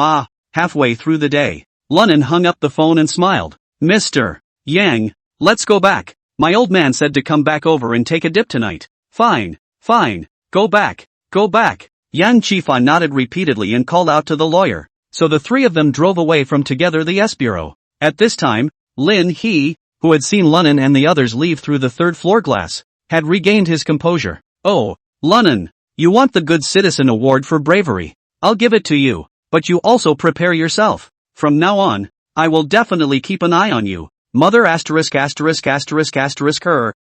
S1: Halfway through the day, Lunnan hung up the phone and smiled. Mr. Yang, let's go back. My old man said to come back over and take a dip tonight. Fine, go back. Yang Chifa nodded repeatedly and called out to the lawyer. So the three of them drove away from together the S Bureau. At this time, Lin He, who had seen Lunnan and the others leave through the third floor glass, had regained his composure. Oh, Lunnan, you want the Good Citizen Award for bravery. I'll give it to you, but you also prepare yourself. From now on, I will definitely keep an eye on you. Mother asterisk.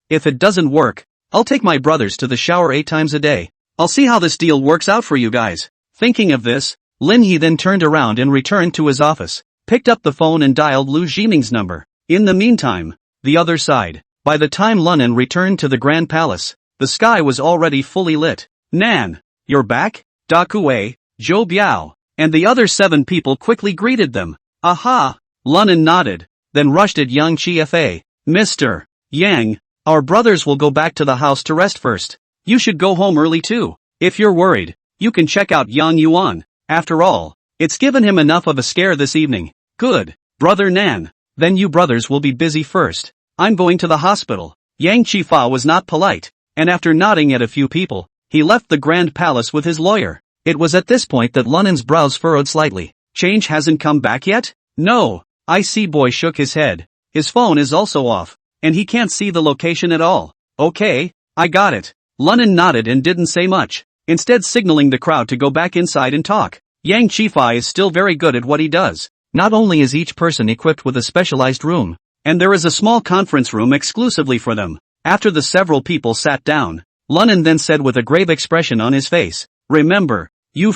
S1: If it doesn't work, I'll take my brothers to the shower 8 times a day. I'll see how this deal works out for you guys. Thinking of this, Lin He then turned around and returned to his office, picked up the phone and dialed Lu Jiming's number. In the meantime, the other side, by the time Lunnan returned to the Grand Palace, the sky was already fully lit. Nan, you're back? Da Kuei, Zhou Biao, and the other 7 people quickly greeted them. Aha! Lunnan nodded, then rushed at Yang Chi-Fa. Mr. Yang, our brothers will go back to the house to rest first. You should go home early too. If you're worried, you can check out Yang Yuan. After all, it's given him enough of a scare this evening. Good, brother Nan. Then you brothers will be busy first. I'm going to the hospital. Yang Chifa was not polite, and after nodding at a few people, he left the Grand Palace with his lawyer. It was at this point that Lunnan's brows furrowed slightly. Change hasn't come back yet? No. IC boy shook his head. His phone is also off, and he can't see the location at all. Okay, I got it. Lunnan nodded and didn't say much, instead signaling the crowd to go back inside and talk. Yang Chifa is still very good at what he does. Not only is each person equipped with a specialized room, and there is a small conference room exclusively for them. After the several people sat down, Lunnan then said with a grave expression on his face, remember, you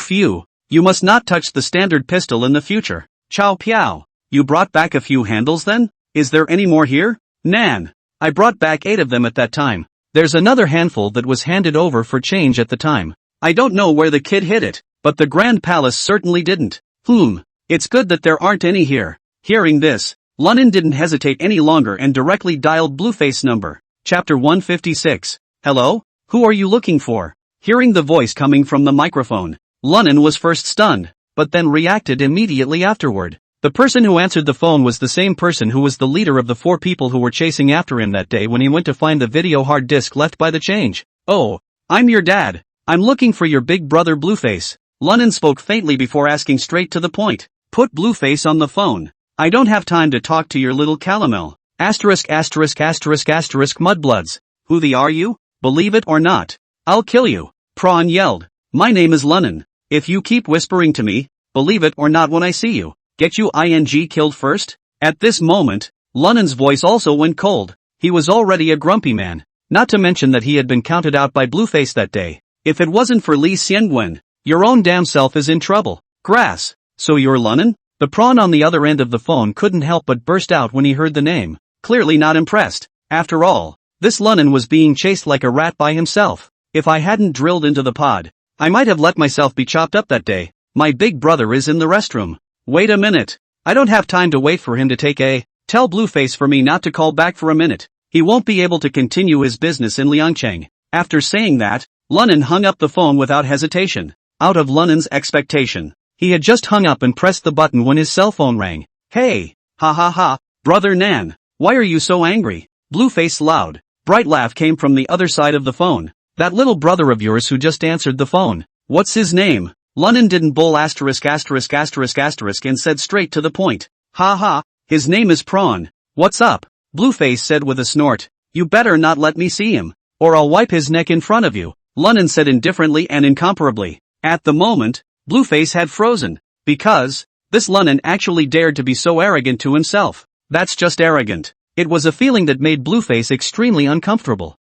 S1: must not touch the standard pistol in the future. Chow Piao, you brought back a few handles then? Is there any more here? Nan, I brought back 8 of them at that time. There's another handful that was handed over for change at the time. I don't know where the kid hid it, but the Grand Palace certainly didn't. It's good that there aren't any here. Hearing this, Lunnan didn't hesitate any longer and directly dialed Blueface number. Chapter 156. Hello? Who are you looking for? Hearing the voice coming from the microphone, Lunnan was first stunned, but then reacted immediately afterward. The person who answered the phone was the same person who was the leader of the 4 people who were chasing after him that day when he went to find the video hard disk left by the change. Oh, I'm your dad. I'm looking for your big brother Blueface. Lunnan spoke faintly before asking straight to the point. Put Blueface on the phone. I don't have time to talk to your little calamel. Mudbloods. Who the are you? Believe it or not, I'll kill you. Prawn yelled. My name is Lunnan. If you keep whispering to me, believe it or not when I see you, get you killed first? At this moment, Lunnan's voice also went cold. He was already a grumpy man, not to mention that he had been counted out by Blueface that day. If it wasn't for Li Xiangwen, your own damn self is in trouble. Grass. So you're Lunnan? The prawn on the other end of the phone couldn't help but burst out when he heard the name, clearly not impressed. After all, this Lunnan was being chased like a rat by himself. If I hadn't drilled into the pod, I might have let myself be chopped up that day. My big brother is in the restroom. Wait a minute. I don't have time to wait for him to take a. Tell Blueface for me not to call back for a minute. He won't be able to continue his business in Liangcheng. After saying that, Lunnan hung up the phone without hesitation. Out of Lunnan's expectation, he had just hung up and pressed the button when his cell phone rang. Hey, brother Nan, why are you so angry? Blueface loud, bright laugh came from the other side of the phone. That little brother of yours who just answered the phone. What's his name? Lunnan didn't bull and said straight to the point. His name is Prawn. What's up? Blueface said with a snort. You better not let me see him, or I'll wipe his neck in front of you, Lunnan said indifferently and incomparably. At the moment, Blueface had frozen. Because, this Lunnan actually dared to be so arrogant to himself. That's just arrogant. It was a feeling that made Blueface extremely uncomfortable.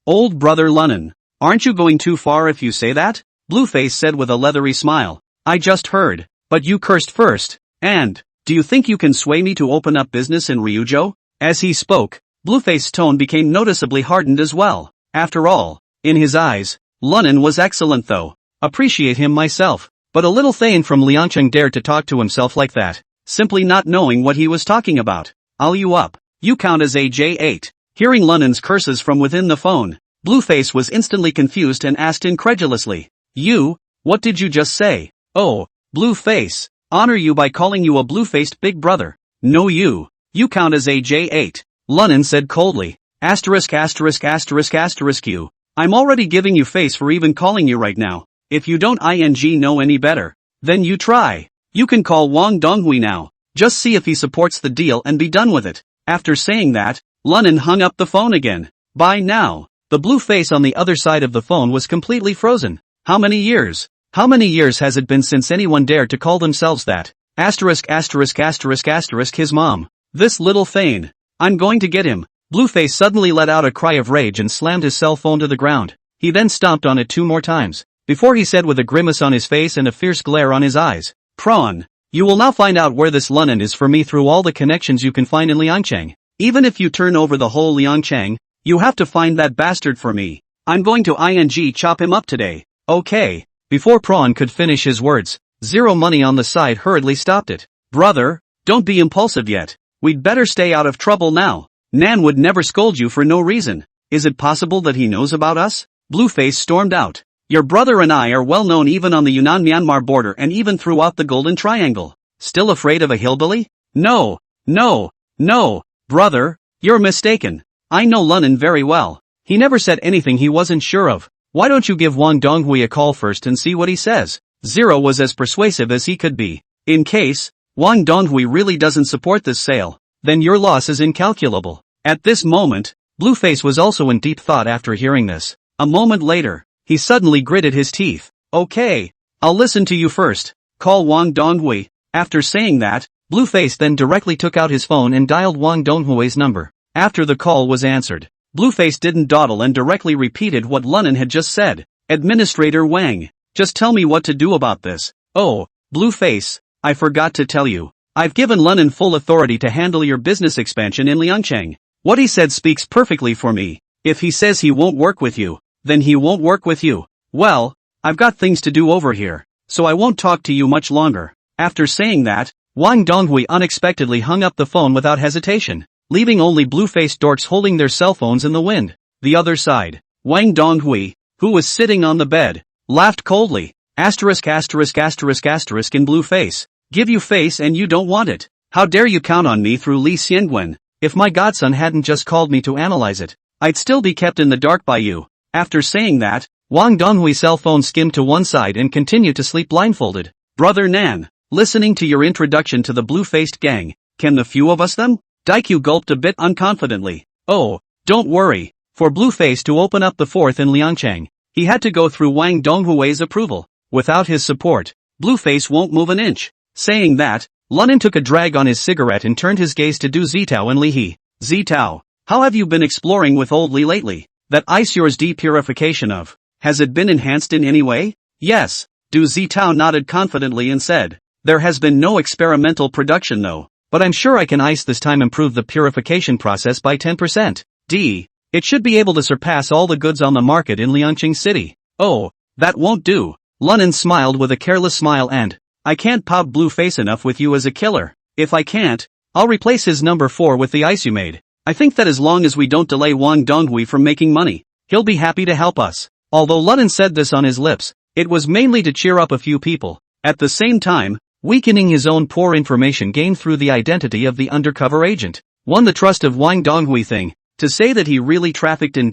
S1: Old brother Lunnan. Aren't you going too far if you say that? Blueface said with a leathery smile. I just heard. But you cursed first. And, do you think you can sway me to open up business in Ryujo? As he spoke, Blueface's tone became noticeably hardened as well. After all, in his eyes, Lunnan was excellent though. Appreciate him myself. But a little Thane from Liangcheng dared to talk to himself like that, simply not knowing what he was talking about. I'll you up. You count as AJ8. Hearing Lunnan's curses from within the phone, Blueface was instantly confused and asked incredulously. You? What did you just say? Oh, Blueface. Honor you by calling you a blue-faced big brother. No you. You count as AJ8. Lunnan said coldly. Asterisk you. I'm already giving you face for even calling you right now. If you don't know any better, then you try. You can call Wang Donghui now. Just see if he supports the deal and be done with it. After saying that, Lunnan hung up the phone again. By now, the blue face on the other side of the phone was completely frozen. How many years? How many years has it been since anyone dared to call themselves that? Asterisk his mom. This little Thane. I'm going to get him. Blueface suddenly let out a cry of rage and slammed his cell phone to the ground. He then stomped on it 2 more times, before he said with a grimace on his face and a fierce glare on his eyes. Prawn. You will now find out where this Lunnan is for me through all the connections you can find in Liangcheng. Even if you turn over the whole Liangcheng, you have to find that bastard for me. I'm going to chop him up today. Okay. Before Prawn could finish his words, Zero Money on the side hurriedly stopped it. Brother, don't be impulsive yet. We'd better stay out of trouble now. Nan would never scold you for no reason. Is it possible that he knows about us? Blueface stormed out. Your brother and I are well known even on the Yunnan-Myanmar border and even throughout the Golden Triangle. Still afraid of a hillbilly? No. Brother, you're mistaken. I know Lunnan very well. He never said anything he wasn't sure of. Why don't you give Wang Donghui a call first and see what he says? Zero was as persuasive as he could be. In case Wang Donghui really doesn't support this sale, then your loss is incalculable. At this moment, Blueface was also in deep thought after hearing this. A moment later, he suddenly gritted his teeth. Okay, I'll listen to you first. Call Wang Donghui. After saying that, Blueface then directly took out his phone and dialed Wang Donghui's number. After the call was answered, Blueface didn't dawdle and directly repeated what Lunnan had just said. Administrator Wang, just tell me what to do about this. Oh, Blueface, I forgot to tell you. I've given Lunnan full authority to handle your business expansion in Liangcheng. What he said speaks perfectly for me. If he says he won't work with you, then he won't work with you. Well, I've got things to do over here, so I won't talk to you much longer. After saying that, Wang Donghui unexpectedly hung up the phone without hesitation, leaving only blue-faced dorks holding their cell phones in the wind. The other side, Wang Donghui, who was sitting on the bed, laughed coldly. Asterisk in blue face. Give you face and you don't want it. How dare you count on me through Li Xiangwen? If my godson hadn't just called me to analyze it, I'd still be kept in the dark by you. After saying that, Wang Donghui's cell phone skimmed to one side and continued to sleep blindfolded. Brother Nan, listening to your introduction to the blue-faced gang, can the few of us them? Daikyu gulped a bit unconfidently. Oh, don't worry. For Blueface to open up the fourth in Liangcheng, he had to go through Wang Donghui's approval. Without his support, Blueface won't move an inch. Saying that, Lunnan took a drag on his cigarette and turned his gaze to Du Zitao and Li He. Zitao, how have you been exploring with old Li lately? That ice yours depurification of, has it been enhanced in any way? Yes, Du Zitao nodded confidently and said. There has been no experimental production though, but I'm sure I can ice this time improve the purification process by 10%. It should be able to surpass all the goods on the market in Liangcheng City. Oh, that won't do. Lunnan smiled with a careless smile and, I can't pout Blueface enough with you as a killer. If I can't, I'll replace his number 4 with the ice you made. I think that as long as we don't delay Wang Donghui from making money, he'll be happy to help us. Although Lunnan said this on his lips, it was mainly to cheer up a few people. At the same time, weakening his own poor information gained through the identity of the undercover agent, won the trust of Wang Donghui thing. To say that he really trafficked in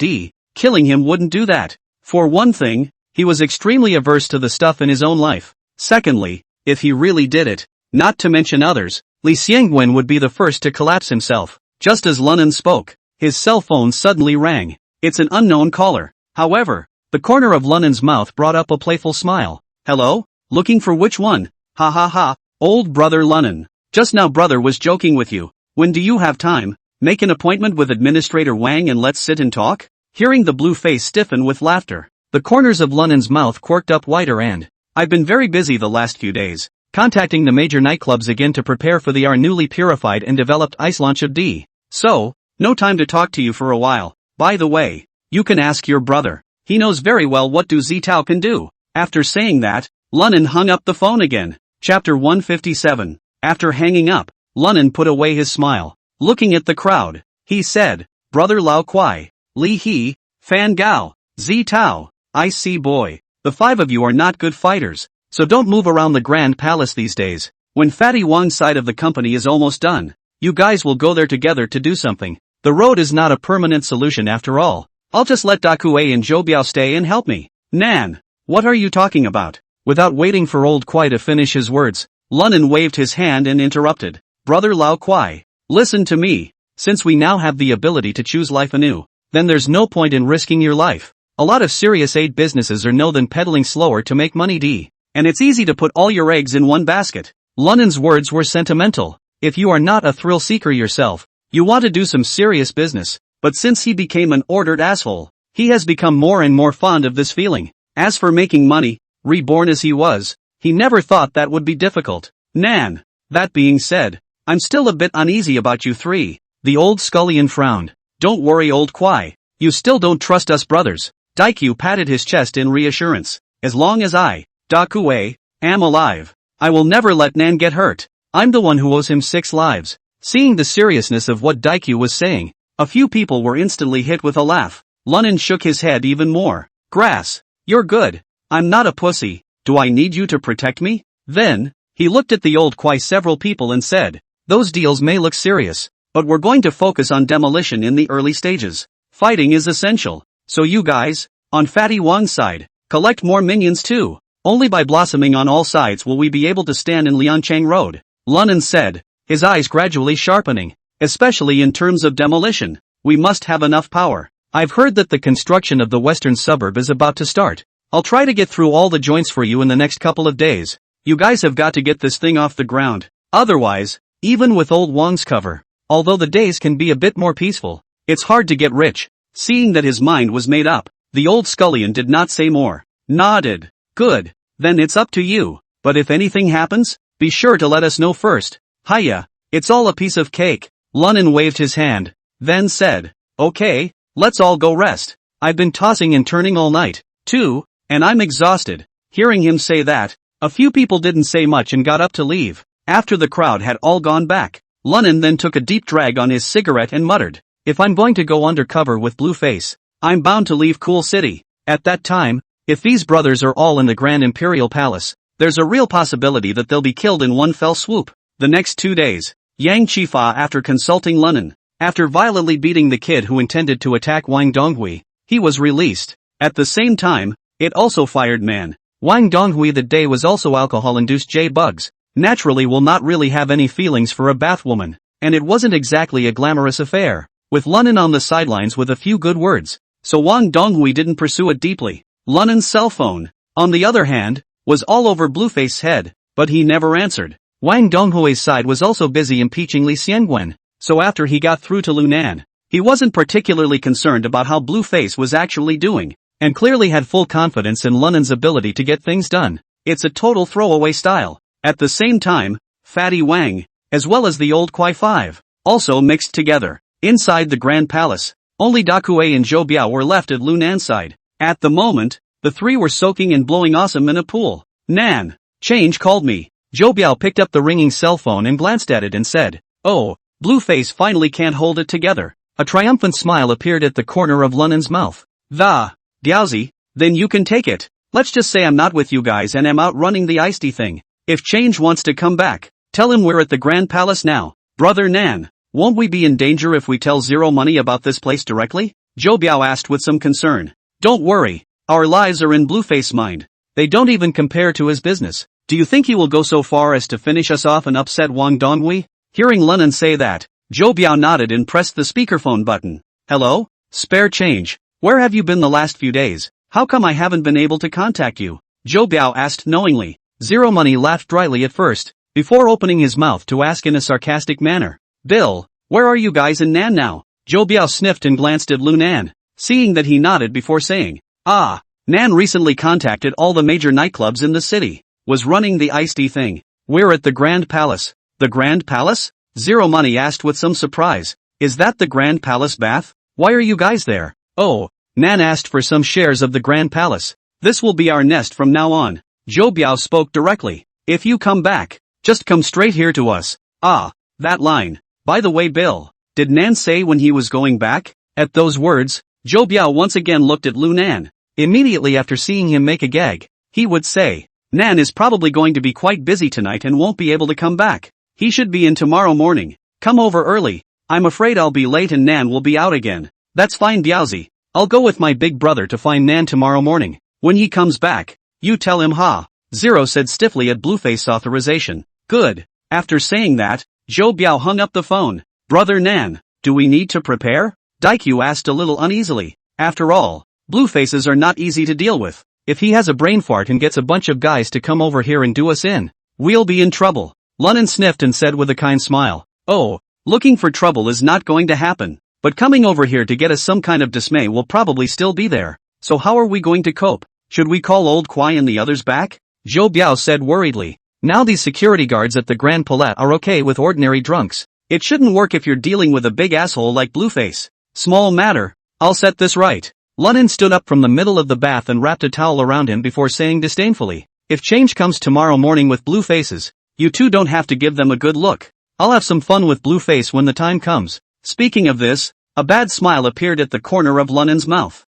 S1: killing him wouldn't do that. For one thing, he was extremely averse to the stuff in his own life. Secondly, if he really did it, not to mention others, Li Xiangwen would be the first to collapse himself. Just as Lunan spoke, his cell phone suddenly rang. It's an unknown caller. However, the corner of Lunan's mouth brought up a playful smile. Hello? Looking for which one? Ha ha ha, old brother Lunan. Just now brother was joking with you. When do you have time? Make an appointment with Administrator Wang and let's sit and talk? Hearing the blue face stiffen with laughter, the corners of Lunan's mouth quirked up wider and, I've been very busy the last few days, contacting the major nightclubs again to prepare for our newly purified and developed ice launch of D. So, no time to talk to you for a while. By the way, you can ask your brother. He knows very well what Du Zitao can do. After saying that, Lunan hung up the phone again. Chapter 157. After hanging up, Lunan put away his smile. Looking at the crowd, he said, Brother Lao Kwai, Li He, Fan Gao, Zitao, I see boy. The five of you are not good fighters, so don't move around the Grand Palace these days. When Fatty Wang's side of the company is almost done, you guys will go there together to do something. The road is not a permanent solution after all. I'll just let Dakue and Zhou Biao stay and help me. Nan, what are you talking about? Without waiting for old Kwai to finish his words, Lunan waved his hand and interrupted. Brother Lao Kwai, listen to me. Since we now have the ability to choose life anew, then there's no point in risking your life. A lot of serious aid businesses are no than pedaling slower to make money D. And it's easy to put all your eggs in one basket. Lunan's words were sentimental. If you are not a thrill seeker yourself, you want to do some serious business. But since he became an ordered asshole, he has become more and more fond of this feeling. As for making money, reborn as he was, he never thought that would be difficult. Nan. That being said, I'm still a bit uneasy about you three. The old scullion frowned. Don't worry old Kwai. You still don't trust us brothers. Daikyu patted his chest in reassurance. As long as I, Dakue, am alive, I will never let Nan get hurt. I'm the one who owes him 6 lives. Seeing the seriousness of what Daikyu was saying, a few people were instantly hit with a laugh. Lunan shook his head even more. Grass. You're good. I'm not a pussy. Do I need you to protect me? Then, he looked at the old Kwai several people and said, those deals may look serious, but we're going to focus on demolition in the early stages. Fighting is essential. So you guys, on Fatty Wang's side, collect more minions too. Only by blossoming on all sides will we be able to stand in Lianchang Road. Lunan said, his eyes gradually sharpening. Especially in terms of demolition, we must have enough power. I've heard that the construction of the western suburb is about to start. I'll try to get through all the joints for you in the next couple of days. You guys have got to get this thing off the ground. Otherwise, even with old Wang's cover, although the days can be a bit more peaceful, it's hard to get rich. Seeing that his mind was made up, the old scullion did not say more. Nodded. Good. Then it's up to you. But if anything happens, be sure to let us know first. Hiya. It's all a piece of cake. Lunan waved his hand, then said, okay, let's all go rest. I've been tossing and turning all night, too, and I'm exhausted. Hearing him say that, a few people didn't say much and got up to leave. After the crowd had all gone back, Lunan then took a deep drag on his cigarette and muttered, if I'm going to go undercover with Blueface, I'm bound to leave Cool City. At that time, if these brothers are all in the Grand Imperial Palace, there's a real possibility that they'll be killed in one fell swoop. The next 2 days, Yang Chifa after consulting Lunan, after violently beating the kid who intended to attack Wang Donghui, he was released. At the same time, it also fired Man. Wang Donghui that day was also alcohol-induced J-bugs. Naturally will not really have any feelings for a bathwoman, and it wasn't exactly a glamorous affair, with Lunan on the sidelines with a few good words, so Wang Donghui didn't pursue it deeply. Lunan's cell phone, on the other hand, was all over Blueface's head, but he never answered. Wang Donghui's side was also busy impeaching Li Xiangwen, so after he got through to Lunan, he wasn't particularly concerned about how Blueface was actually doing, and clearly had full confidence in Lunan's ability to get things done. It's a total throwaway style. At the same time, Fatty Wang, as well as the old Kwai 5, also mixed together. Inside the Grand Palace, only Dakue and Zhou Biao were left at Lunan's side. At the moment, the three were soaking and blowing awesome in a pool. Nan, Change called me. Zhou Biao picked up the ringing cell phone and glanced at it and said, oh, Blueface finally can't hold it together. A triumphant smile appeared at the corner of Lunan's mouth. Diaozi, then you can take it. Let's just say I'm not with you guys and am out running the iced tea thing. If Change wants to come back, tell him we're at the Grand Palace now. Brother Nan, won't we be in danger if we tell Zero Money about this place directly? Zhou Biao asked with some concern. Don't worry, our lives are in Blueface's mind. They don't even compare to his business. Do you think he will go so far as to finish us off and upset Wang Donghui? Hearing Lunan say that, Zhou Biao nodded and pressed the speakerphone button. Hello? Spare change. Where have you been the last few days? How come I haven't been able to contact you? Zhou Biao asked knowingly. Zero Money laughed dryly at first, before opening his mouth to ask in a sarcastic manner. Bill, where are you guys and Nan now? Zhou Biao sniffed and glanced at Lu Nan, seeing that he nodded before saying, Ah, Nan recently contacted all the major nightclubs in the city. Was running the iced tea thing. We're at the Grand Palace. The Grand Palace? Zero Money asked with some surprise. Is that the Grand Palace bath? Why are you guys there? Oh, Nan asked for some shares of the Grand Palace. This will be our nest from now on. Zhou Biao spoke directly. If you come back, just come straight here to us. Ah, that line. By the way, Bill, did Nan say when he was going back? At those words, Zhou Biao once again looked at Lu Nan. Immediately after seeing him make a gag, he would say, Nan is probably going to be quite busy tonight and won't be able to come back. He should be in tomorrow morning. Come over early. I'm afraid I'll be late and Nan will be out again. That's fine, Biaozi. I'll go with my big brother to find Nan tomorrow morning. When he comes back, you tell him ha. Zero said stiffly at Blueface authorization. Good. After saying that, Zhou Biao hung up the phone. Brother Nan, do we need to prepare? Daikyu asked a little uneasily. After all, Bluefaces are not easy to deal with. If he has a brain fart and gets a bunch of guys to come over here and do us in, we'll be in trouble. Lunan sniffed and said with a kind smile. Oh, looking for trouble is not going to happen. But coming over here to get us some kind of dismay will probably still be there. So how are we going to cope? Should we call old Kwai and the others back? Zhou Biao said worriedly. Now these security guards at the Grand Palais are okay with ordinary drunks. It shouldn't work if you're dealing with a big asshole like Blueface. Small matter. I'll set this right. Lunan stood up from the middle of the bath and wrapped a towel around him before saying disdainfully. If change comes tomorrow morning with Bluefaces, you two don't have to give them a good look. I'll have some fun with Blueface when the time comes. Speaking of this, a bad smile appeared at the corner of Lunan's mouth.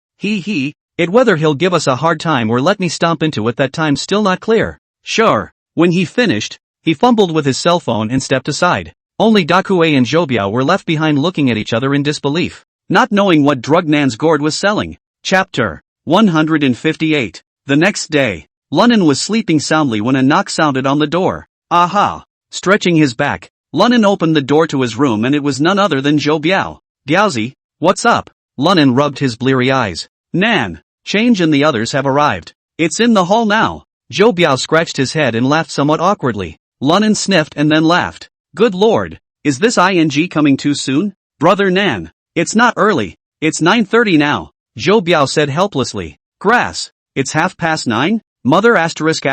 S1: It whether he'll give us a hard time or let me stomp into it, that time's still not clear. Sure. When he finished, he fumbled with his cell phone and stepped aside. Only Dakue and Zhou Biao were left behind looking at each other in disbelief, not knowing what drug Nan's gourd was selling. Chapter 158. The next day, Lunan was sleeping soundly when a knock sounded on the door. Aha! Stretching his back, Lunan opened the door to his room and it was none other than Zhou Biao. Biaozi, what's up? Lunan rubbed his bleary eyes. Nan, Change and the others have arrived. It's in the hall now. Zhou Biao scratched his head and laughed somewhat awkwardly. Lunan sniffed and then laughed. Good lord, is this ing coming too soon? Brother Nan, it's not early. It's 9:30 now. Zhou Biao said helplessly. Grass, it's 9:30? Mother asterisk.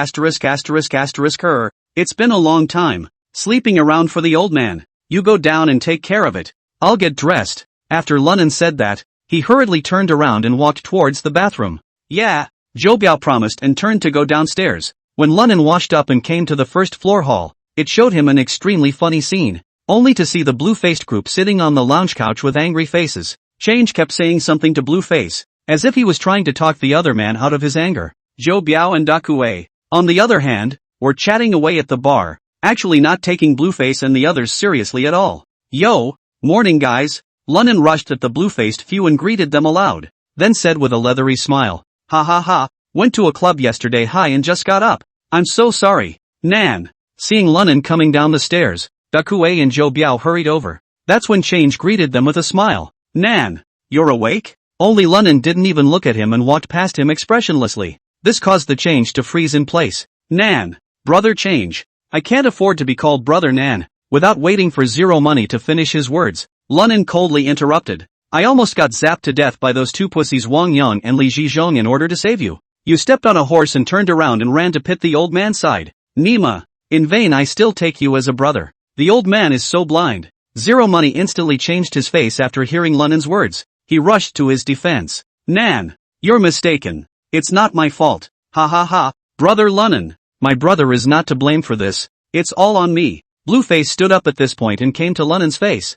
S1: It's been a long time. Sleeping around for the old man. You go down and take care of it. I'll get dressed. After Lunan said that, he hurriedly turned around and walked towards the bathroom. Yeah, Zhou Biao promised and turned to go downstairs. When Lunan washed up and came to the first floor hall, it showed him an extremely funny scene. Only to see the blue-faced group sitting on the lounge couch with angry faces. Change kept saying something to Blueface, as if he was trying to talk the other man out of his anger. Zhou Biao and Dakue, on the other hand, were chatting away at the bar, actually not taking Blueface and the others seriously at all. Yo, morning guys. Lunan rushed at the blue-faced few and greeted them aloud, then said with a leathery smile. Ha ha ha, went to a club yesterday high and just got up. I'm so sorry. Nan. Seeing Lunan coming down the stairs, Dakue and Zhou Biao hurried over. That's when Change greeted them with a smile. Nan, you're awake? Only Lunan didn't even look at him and walked past him expressionlessly. This caused the Change to freeze in place. Nan, brother Change. I can't afford to be called brother Nan. Without waiting for Zero Money to finish his words, Lunan coldly interrupted. I almost got zapped to death by those two pussies Wang Yang and Li Zhizhong in order to save you. You stepped on a horse and turned around and ran to pit the old man's side. Nima, in vain I still take you as a brother. The old man is so blind. Zero Money instantly changed his face after hearing Lunan's words. He rushed to his defense. Nan, you're mistaken. It's not my fault. Ha ha ha, brother Lunan. My brother is not to blame for this. It's all on me. Blueface stood up at this point and came to Lunan's face.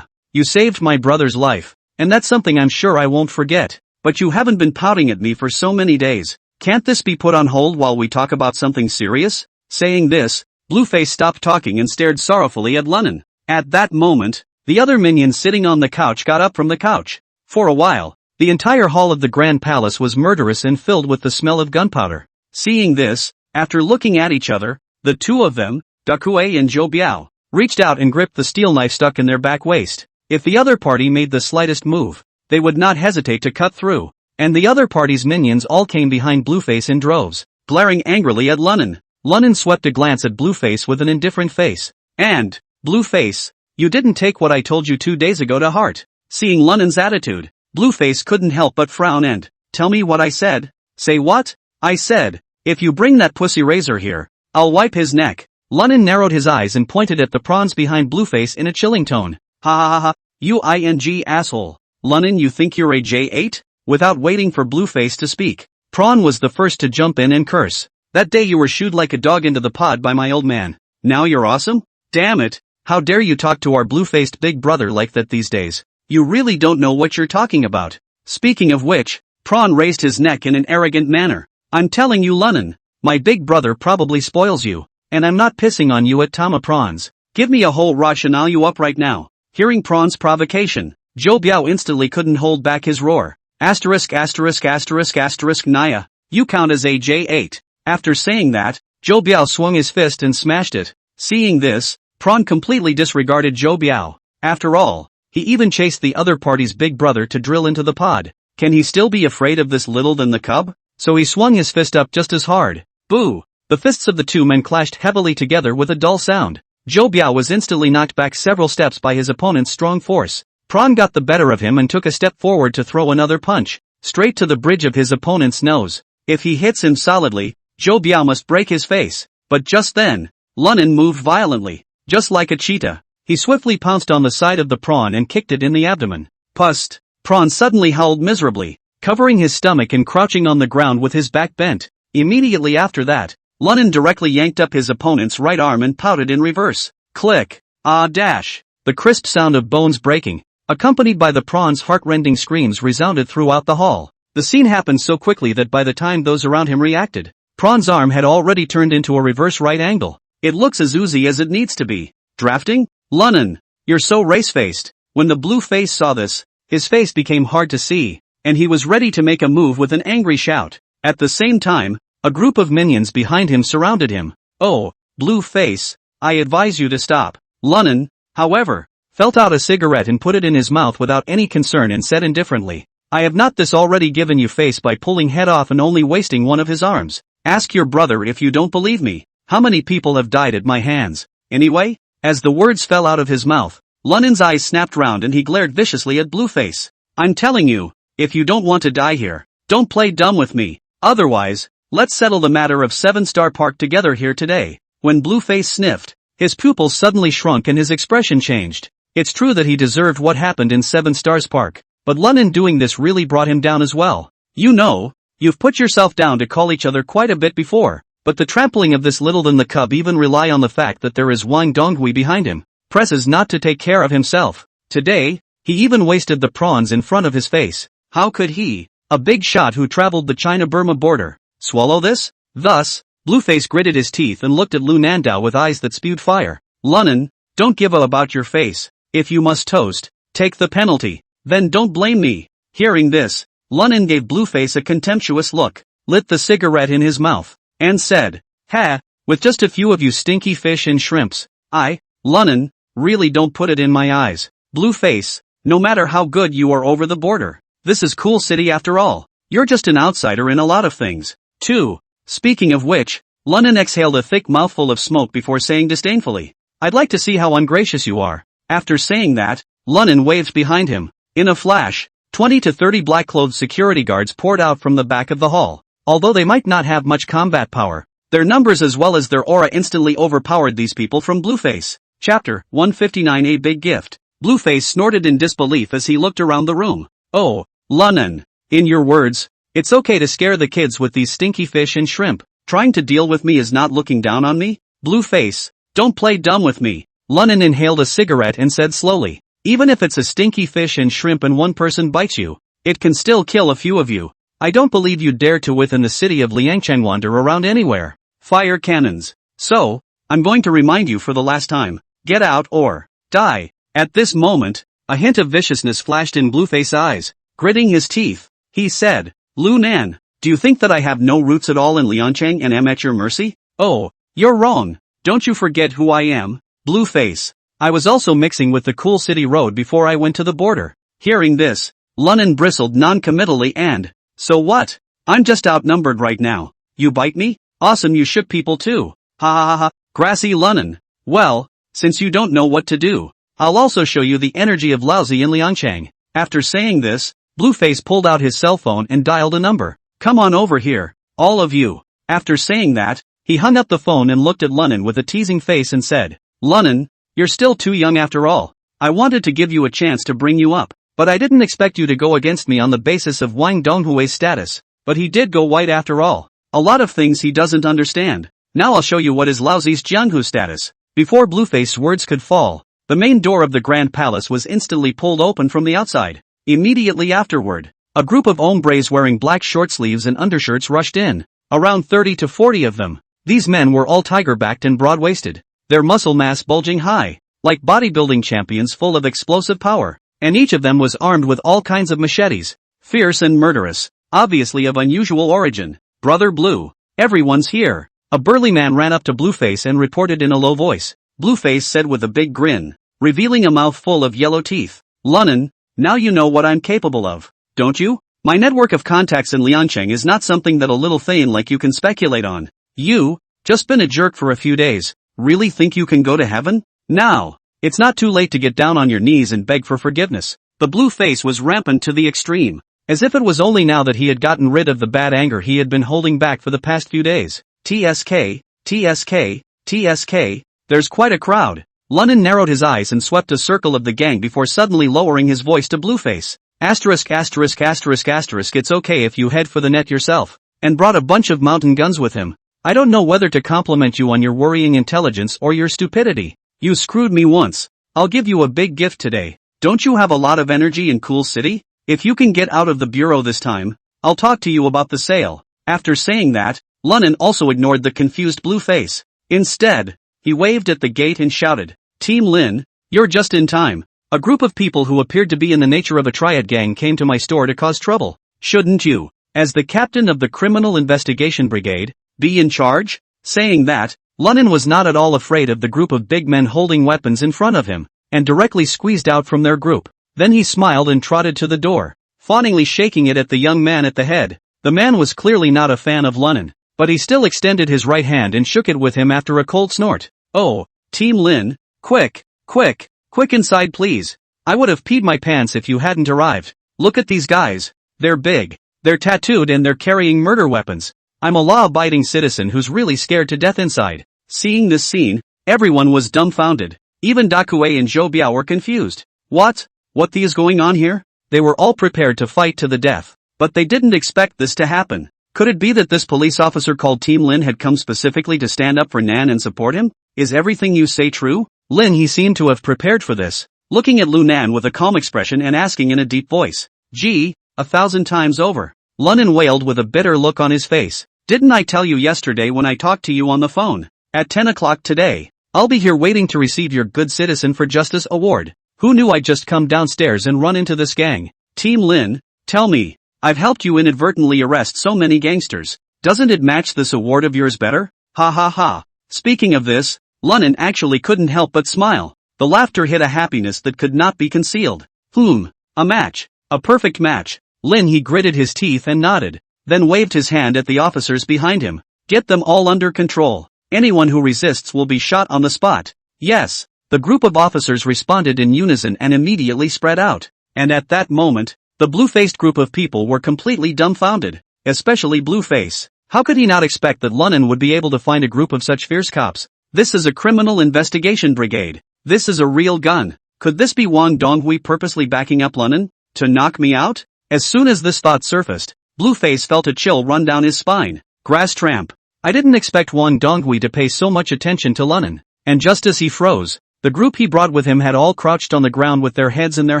S1: You saved my brother's life, and that's something I'm sure I won't forget. But you haven't been pouting at me for so many days. Can't this be put on hold while we talk about something serious? Saying this, Blueface stopped talking and stared sorrowfully at Lunan. At that moment, the other minion sitting on the couch got up from the couch. For a while, the entire hall of the Grand Palace was murderous and filled with the smell of gunpowder. Seeing this, after looking at each other, the two of them, Dakue and Zhou Biao, reached out and gripped the steel knife stuck in their back waist. If the other party made the slightest move, they would not hesitate to cut through. And the other party's minions all came behind Blueface in droves, glaring angrily at Lunnan. Lunnan swept a glance at Blueface with an indifferent face. And, Blueface, you didn't take what I told you 2 days ago to heart. Seeing Lunnan's attitude, Blueface couldn't help but frown and, tell me what I said? Say what? I said, if you bring that pussy razor here, I'll wipe his neck. Lunnan narrowed his eyes and pointed at the prawns behind Blueface in a chilling tone. Ha ha ha ha, you ing asshole. Lunnan, you think you're a J8? Without waiting for Blueface to speak, Prawn was the first to jump in and curse. That day you were shooed like a dog into the pod by my old man. Now you're awesome? Damn it, how dare you talk to our blue-faced big brother like that these days? You really don't know what you're talking about. Speaking of which, Prawn raised his neck in an arrogant manner. I'm telling you, Lunnan, my big brother probably spoils you, and I'm not pissing on you at Tama Prawns. Give me a whole rationale you up right now. Hearing Prawn's provocation, Zhou Biao instantly couldn't hold back his roar. Asterisk asterisk asterisk asterisk Naya, you count as a J8. After saying that, Zhou Biao swung his fist and smashed it. Seeing this, Prawn completely disregarded Zhou Biao. After all, he even chased the other party's big brother to drill into the pod. Can he still be afraid of this little than the cub? So he swung his fist up just as hard. Boo! The fists of the two men clashed heavily together with a dull sound. Zhou Biao was instantly knocked back several steps by his opponent's strong force. Prawn got the better of him and took a step forward to throw another punch, straight to the bridge of his opponent's nose. If he hits him solidly, Zhou Biao must break his face. But just then, Lunnan moved violently. Just like a cheetah, he swiftly pounced on the side of the prawn and kicked it in the abdomen. Pust! Prawn suddenly howled miserably, covering his stomach and crouching on the ground with his back bent. Immediately after that, Lunnan directly yanked up his opponent's right arm and pouted in reverse. Click! Ah dash! The crisp sound of bones breaking, accompanied by the prawn's heart-rending screams, resounded throughout the hall. The scene happened so quickly that by the time those around him reacted, Prawn's arm had already turned into a reverse right angle. It looks as oozy as it needs to be. Drafting? Lunnan, you're so race-faced. When the blue face saw this, his face became hard to see, and he was ready to make a move with an angry shout. At the same time, a group of minions behind him surrounded him. Oh, blue face, I advise you to stop. Lunnan, however, felt out a cigarette and put it in his mouth without any concern and said indifferently, I have not this already given you face by pulling head off and only wasting one of his arms. Ask your brother if you don't believe me. How many people have died at my hands? Anyway? As the words fell out of his mouth, Lunnan's eyes snapped round and he glared viciously at Blueface. I'm telling you, if you don't want to die here, don't play dumb with me. Otherwise, let's settle the matter of 7-Star Park together here today. When Blueface sniffed, his pupils suddenly shrunk and his expression changed. It's true that he deserved what happened in 7 Stars Park, but Lunnan doing this really brought him down as well. You know, you've put yourself down to call each other quite a bit before, but the trampling of this little than the cub even rely on the fact that there is Wang Donghui behind him, presses not to take care of himself. Today, he even wasted the prawns in front of his face. How could he, a big shot who traveled the China-Burma border, swallow this? Thus, Blueface gritted his teeth and looked at Lu Nandao with eyes that spewed fire. Lunnan, don't give a about your face. If you must toast, take the penalty. Then don't blame me. Hearing this, Lunnan gave Blueface a contemptuous look, lit the cigarette in his mouth, and said, Ha, with just a few of you stinky fish and shrimps, I, Lunnan, really don't put it in my eyes. Blueface, no matter how good you are over the border, this is Cool City after all. You're just an outsider in a lot of things, too. Speaking of which, Lunnan exhaled a thick mouthful of smoke before saying disdainfully, I'd like to see how ungracious you are. After saying that, Lunnan waved behind him. In a flash, 20 to 30 black-clothed security guards poured out from the back of the hall. Although they might not have much combat power, their numbers as well as their aura instantly overpowered these people from Blueface. Chapter 159. A Big Gift. Blueface snorted in disbelief as he looked around the room. Oh, Lunnan, in your words, it's okay to scare the kids with these stinky fish and shrimp. Trying to deal with me is not looking down on me? Blueface, don't play dumb with me. Lunnan inhaled a cigarette and said slowly, even if it's a stinky fish and shrimp and one person bites you, it can still kill a few of you. I don't believe you'd dare to within the city of Liangcheng wander around anywhere. Fire cannons. So, I'm going to remind you for the last time, get out or die. At this moment, a hint of viciousness flashed in Blueface's eyes. Gritting his teeth, he said, Lu Nan, do you think that I have no roots at all in Liangcheng and am at your mercy? Oh, you're wrong. Don't you forget who I am? Blueface. I was also mixing with the cool city road before I went to the border. Hearing this, Lunnan bristled non-committally and, so what? I'm just outnumbered right now. You bite me? Awesome, you shook people too. Ha ha ha ha. Grassy Lunnan. Well, since you don't know what to do, I'll also show you the energy of lousy in Liangchang. After saying this, Blueface pulled out his cell phone and dialed a number. Come on over here, all of you. After saying that, he hung up the phone and looked at Lunnan with a teasing face and said, Lunnan, you're still too young after all. I wanted to give you a chance to bring you up, but I didn't expect you to go against me on the basis of Wang Donghui's status. But he did go white after all. A lot of things he doesn't understand. Now I'll show you what is Lauzi's Jianghu status. Before Blueface's words could fall, the main door of the Grand Palace was instantly pulled open from the outside. Immediately afterward, a group of hombres wearing black short sleeves and undershirts rushed in. Around 30 to 40 of them. These men were all tiger-backed and broad-waisted. Their muscle mass bulging high, like bodybuilding champions full of explosive power. And each of them was armed with all kinds of machetes. Fierce and murderous, obviously of unusual origin. Brother Blue, everyone's here. A burly man ran up to Blueface and reported in a low voice. Blueface said with a big grin, revealing a mouth full of yellow teeth. Lunnan, now you know what I'm capable of, don't you? My network of contacts in Liangcheng is not something that a little thane like you can speculate on. You, just been a jerk for a few days, really think you can go to heaven? Now, it's not too late to get down on your knees and beg for forgiveness. The blue face was rampant to the extreme, as if it was only now that he had gotten rid of the bad anger he had been holding back for the past few days. TSK, TSK, TSK, there's quite a crowd. Lunnan narrowed his eyes and swept a circle of the gang before suddenly lowering his voice to Blueface. Asterisk asterisk asterisk asterisk, it's okay if you head for the net yourself. And brought a bunch of mountain guns with him. I don't know whether to compliment you on your worrying intelligence or your stupidity. You screwed me once. I'll give you a big gift today. Don't you have a lot of energy in Cool City? If you can get out of the bureau this time, I'll talk to you about the sale. After saying that, Lunnan also ignored the confused Blueface. Instead, he waved at the gate and shouted, Team Lin, you're just in time. A group of people who appeared to be in the nature of a triad gang came to my store to cause trouble. Shouldn't you, as the captain of the Criminal Investigation Brigade, be in charge? Saying that, Lunnan was not at all afraid of the group of big men holding weapons in front of him, and directly squeezed out from their group. Then he smiled and trotted to the door, fawningly shaking it at the young man at the head. The man was clearly not a fan of Lunnan, but he still extended his right hand and shook it with him after a cold snort. Oh, Team Lin, quick, quick, quick inside please. I would have peed my pants if you hadn't arrived. Look at these guys. They're big, they're tattooed and they're carrying murder weapons. I'm a law-abiding citizen who's really scared to death inside. Seeing this scene, everyone was dumbfounded. Even Dakue and Zhou Biao were confused. What is going on here? They were all prepared to fight to the death, but they didn't expect this to happen. Could it be that this police officer called Team Lin had come specifically to stand up for Nan and support him? Is everything you say true? Lin, he seemed to have prepared for this, looking at Lu Nan with a calm expression and asking in a deep voice. Gee, 1,000 times over. Lunnan wailed with a bitter look on his face. Didn't I tell you yesterday when I talked to you on the phone? At 10 o'clock today, I'll be here waiting to receive your Good Citizen for Justice award. Who knew I'd just come downstairs and run into this gang? Team Lin, tell me, I've helped you inadvertently arrest so many gangsters. Doesn't it match this award of yours better? Ha ha ha. Speaking of this, Lunnan actually couldn't help but smile. The laughter hid a happiness that could not be concealed. A match. A perfect match. Lin, he gritted his teeth and nodded, then waved his hand at the officers behind him. Get them all under control. Anyone who resists will be shot on the spot. Yes. The group of officers responded in unison and immediately spread out. And at that moment, the blue-faced group of people were completely dumbfounded, especially Blueface. How could he not expect that Lunnan would be able to find a group of such fierce cops? This is a criminal investigation brigade. This is a real gun. Could this be Wang Donghui purposely backing up Lunnan? To knock me out? As soon as this thought surfaced, Blueface felt a chill run down his spine. Grass tramp. I didn't expect Wang Donghui to pay so much attention to Lunnan. And just as he froze, the group he brought with him had all crouched on the ground with their heads in their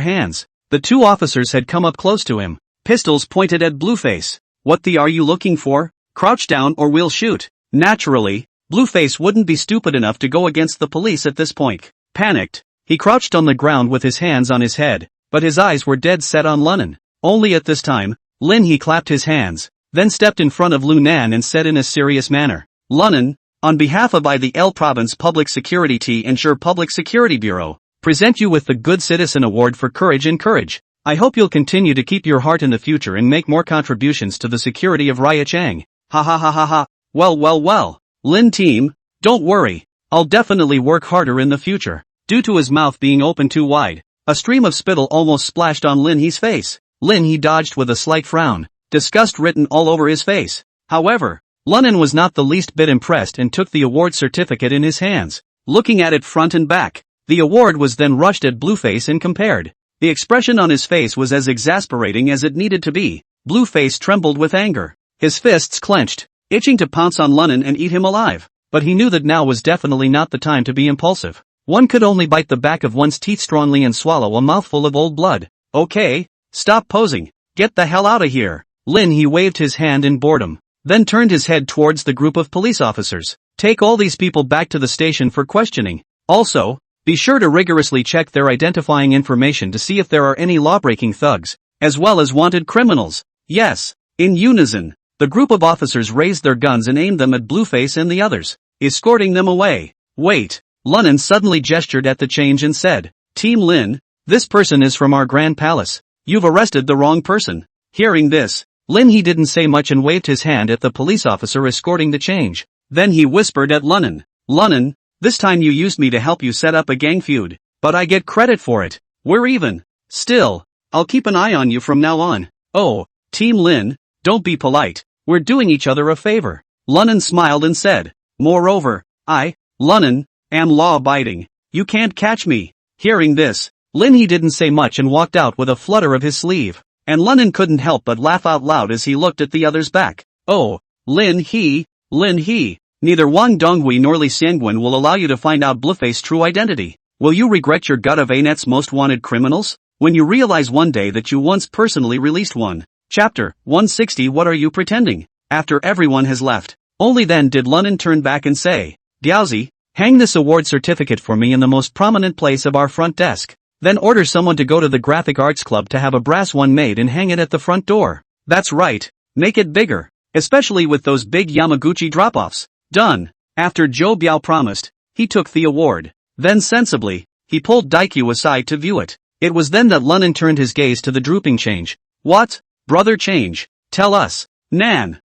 S1: hands. The two officers had come up close to him, pistols pointed at Blueface. What the are you looking for? Crouch down or we'll shoot. Naturally, Blueface wouldn't be stupid enough to go against the police at this point. Panicked, he crouched on the ground with his hands on his head, but his eyes were dead set on Lunnan. Only at this time, Lin he clapped his hands, then stepped in front of Lu Nan and said in a serious manner, Lunnan, On behalf of the L Province Public Security T Ensure Public Security Bureau, present you with the Good Citizen Award for Courage and Courage. I hope you'll continue to keep your heart in the future and make more contributions to the security of Raya Chang. Ha ha ha ha ha. Well. Lin team, don't worry. I'll definitely work harder in the future. Due to his mouth being open too wide, a stream of spittle almost splashed on Lin He's face. Lin He dodged with a slight frown, disgust written all over his face. However, Lunin was not the least bit impressed and took the award certificate in his hands, looking at it front and back. The award was then rushed at Blueface and compared. The expression on his face was as exasperating as it needed to be. Blueface trembled with anger. His fists clenched, itching to pounce on Lunin and eat him alive. But he knew that now was definitely not the time to be impulsive. One could only bite the back of one's teeth strongly and swallow a mouthful of old blood. Okay, stop posing. Get the hell out of here. Lin He waved his hand in boredom, then turned his head towards the group of police officers. Take all these people back to the station for questioning. Also, be sure to rigorously check their identifying information to see if there are any law-breaking thugs, as well as wanted criminals. Yes. In unison, the group of officers raised their guns and aimed them at Blueface and the others, escorting them away. Wait. Lunin suddenly gestured at the change and said, Team Lin, this person is from our Grand Palace. You've arrested the wrong person. Hearing this, Lin He didn't say much and waved his hand at the police officer escorting the change. Then he whispered at Lunin, Lunin, this time you used me to help you set up a gang feud, but I get credit for it. We're even. Still, I'll keep an eye on you from now on. Oh, Team Lin, don't be polite. We're doing each other a favor. Lunin smiled and said, Moreover, I, Lunin, am law-abiding. You can't catch me. Hearing this, Lin He didn't say much and walked out with a flutter of his sleeve. And Lunin couldn't help but laugh out loud as he looked at the other's back. Oh, Lin He, neither Wang Donghui nor Li Xiangguan will allow you to find out Blueface's true identity. Will you regret your gut of Anet's most wanted criminals? When you realize one day that you once personally released one. Chapter 160 What are you pretending? After everyone has left, only then did Lunin turn back and say, Diaozi, hang this award certificate for me in the most prominent place of our front desk. Then order someone to go to the Graphic Arts Club to have a brass one made and hang it at the front door. That's right. Make it bigger. Especially with those big Yamaguchi drop-offs. Done. After Zhou Biao promised, he took the award. Then sensibly, he pulled Daikyu aside to view it. It was then that Lunin turned his gaze to the drooping change. What? Brother Change. Tell us. Nan.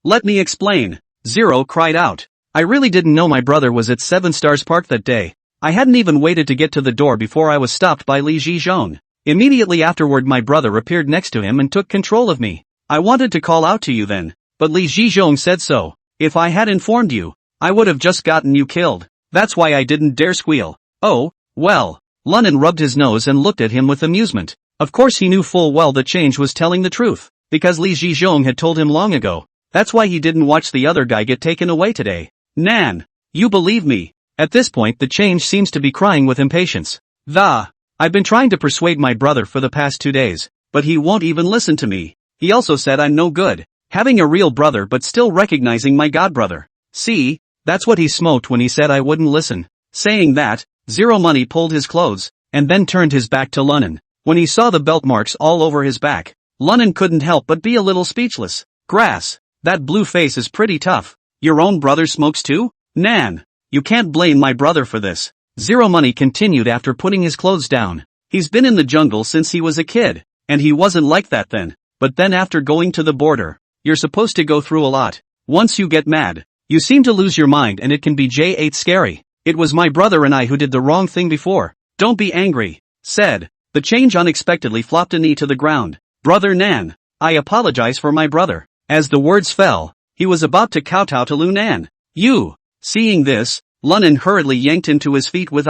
S1: Let me explain. Zero cried out. I really didn't know my brother was at 7 Stars Park that day. I hadn't even waited to get to the door before I was stopped by Li Zhizhong. Immediately afterward my brother appeared next to him and took control of me. I wanted to call out to you then, but Li Zhizhong said so. If I had informed you, I would have just gotten you killed. That's why I didn't dare squeal. Oh, well. Lunin rubbed his nose and looked at him with amusement. Of course he knew full well that Change was telling the truth, because Li Zhizhong had told him long ago. That's why he didn't watch the other guy get taken away today. Nan, you believe me. At this point the Change seems to be crying with impatience. I've been trying to persuade my brother for the past 2 days, but he won't even listen to me. He also said I'm no good, having a real brother but still recognizing my godbrother. See, that's what he smoked when he said I wouldn't listen. Saying that, Zero Money pulled his clothes, and then turned his back to Lunin. When he saw the belt marks all over his back, Lunin couldn't help but be a little speechless. Grass, that blue face is pretty tough. Your own brother smokes too? Nan, you can't blame my brother for this. Zero Money continued after putting his clothes down. He's been in the jungle since he was a kid, and he wasn't like that then. But then after going to the border, you're supposed to go through a lot. Once you get mad, you seem to lose your mind and it can be J8 scary. It was my brother and I who did the wrong thing before. Don't be angry, said. The Change unexpectedly flopped a knee to the ground. Brother Nan, I apologize for my brother. As the words fell, he was about to kowtow to Lu Nan. You. Seeing this, Lunin hurriedly yanked him to his feet with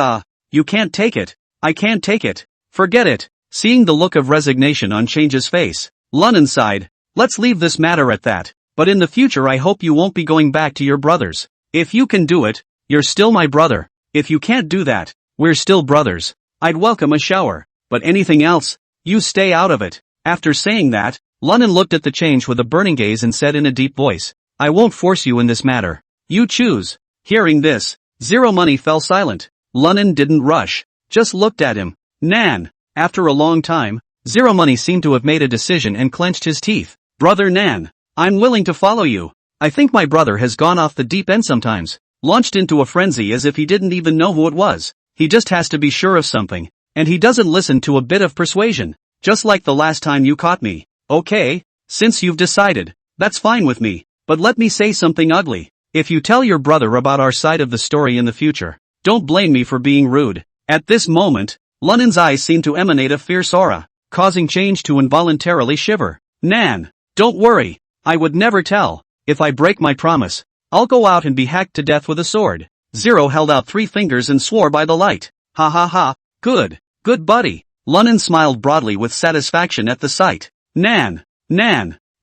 S1: you can't take it. I can't take it. Forget it. Seeing the look of resignation on Change's face, Lunin sighed. Let's leave this matter at that. But in the future I hope you won't be going back to your brothers. If you can do it, you're still my brother. If you can't do that, we're still brothers. I'd welcome a shower. But anything else, you stay out of it. After saying that, Lunin looked at the Change with a burning gaze and said in a deep voice, I won't force you in this matter. You choose. Hearing this, Zero Money fell silent. Lunin didn't rush, just looked at him. Nan. After a long time, Zero Money seemed to have made a decision and clenched his teeth. Brother Nan, I'm willing to follow you. I think my brother has gone off the deep end sometimes, launched into a frenzy as if he didn't even know who it was. He just has to be sure of something, and he doesn't listen to a bit of persuasion, just like the last time you caught me. Okay, since you've decided, that's fine with me, but let me say something ugly. If you tell your brother about our side of the story in the future, don't blame me for being rude. At this moment, Lunan's eyes seemed to emanate a fierce aura, causing Change to involuntarily shiver. Nan, don't worry, I would never tell. If I break my promise, I'll go out and be hacked to death with a sword. Zero held out 3 fingers and swore by the light. Ha ha ha, good buddy. Lunan smiled broadly with satisfaction at the sight. Nan,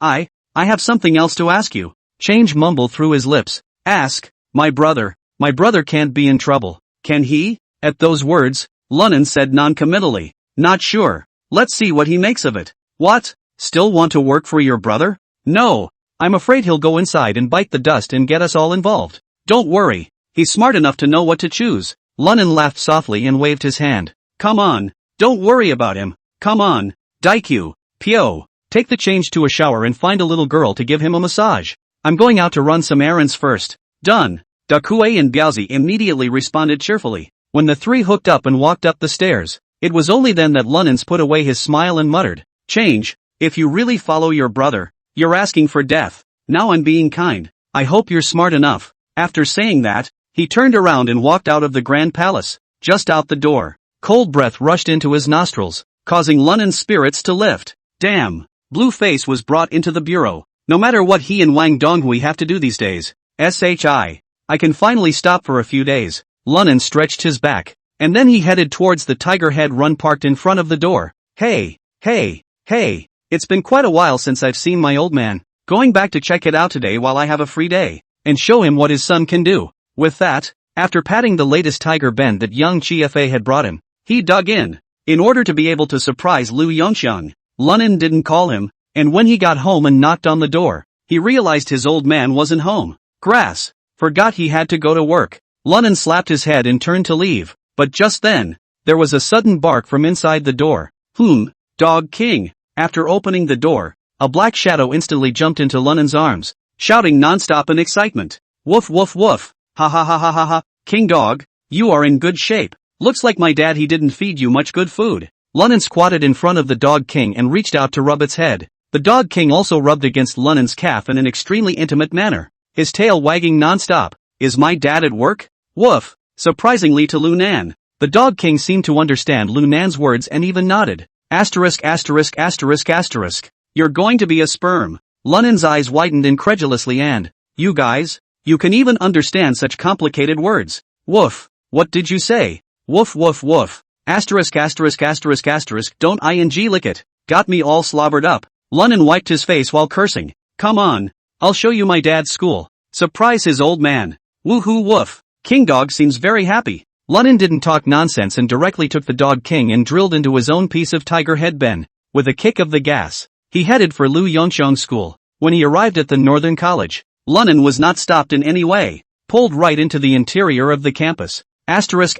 S1: I have something else to ask you. Change mumbled through his lips. Ask, my brother can't be in trouble, can he? At those words, Lunan said non-committally, not sure, let's see what he makes of it. What? Still want to work for your brother? No, I'm afraid he'll go inside and bite the dust and get us all involved. Don't worry, he's smart enough to know what to choose. Lunan laughed softly and waved his hand. Come on, don't worry about him, come on, Daikyu, Pyo, take the Change to a shower and find a little girl to give him a massage. I'm going out to run some errands first. Done. Dakue and Biaozi immediately responded cheerfully. When the 3 hooked up and walked up the stairs, it was only then that Lunans put away his smile and muttered, Change, if you really follow your brother, you're asking for death. Now I'm being kind. I hope you're smart enough. After saying that, he turned around and walked out of the Grand Palace. Just out the door, cold breath rushed into his nostrils, causing Lunan's spirits to lift. Damn. Blueface was brought into the bureau. No matter what he and Wang Donghui have to do these days, I can finally stop for a few days. Lunan stretched his back, and then he headed towards the Tiger Head Run parked in front of the door. Hey, it's been quite a while since I've seen my old man. Going back to check it out today while I have a free day, and show him what his son can do. With that, after patting the latest Tiger Bend that young Chiafe had brought him, he dug in. In order to be able to surprise Lu Yongxiang, Lunan didn't call him, and when he got home and knocked on the door, he realized his old man wasn't home. Grass. Forgot he had to go to work. Lunan slapped his head and turned to leave, but just then, there was a sudden bark from inside the door. Dog King. After opening the door, a black shadow instantly jumped into Lunan's arms, shouting non-stop in excitement. Woof woof woof. Ha ha ha ha ha ha. King Dog, you are in good shape. Looks like my dad he didn't feed you much good food. Lunan squatted in front of the Dog King and reached out to rub its head. The Dog King also rubbed against Lunan's calf in an extremely intimate manner, his tail wagging non-stop. Is my dad at work? Woof. Surprisingly to Lunan, the Dog King seemed to understand Lunan's words and even nodded. Asterisk. You're going to be a sperm. Lunan's eyes widened incredulously and, you guys? You can even understand such complicated words. Woof. What did you say? Woof woof woof. Asterisk. Don't ing lick it. Got me all slobbered up. Lunan wiped his face while cursing. Come on. I'll show you my dad's school. Surprise his old man. Woohoo woof. King Dog seems very happy. Lunan didn't talk nonsense and directly took the Dog King and drilled into his own piece of Tiger Head Ben. With a kick of the gas, he headed for Lu Yongxiang's school. When he arrived at the Northern College, Lunan was not stopped in any way. Pulled right into the interior of the campus. Asterisk.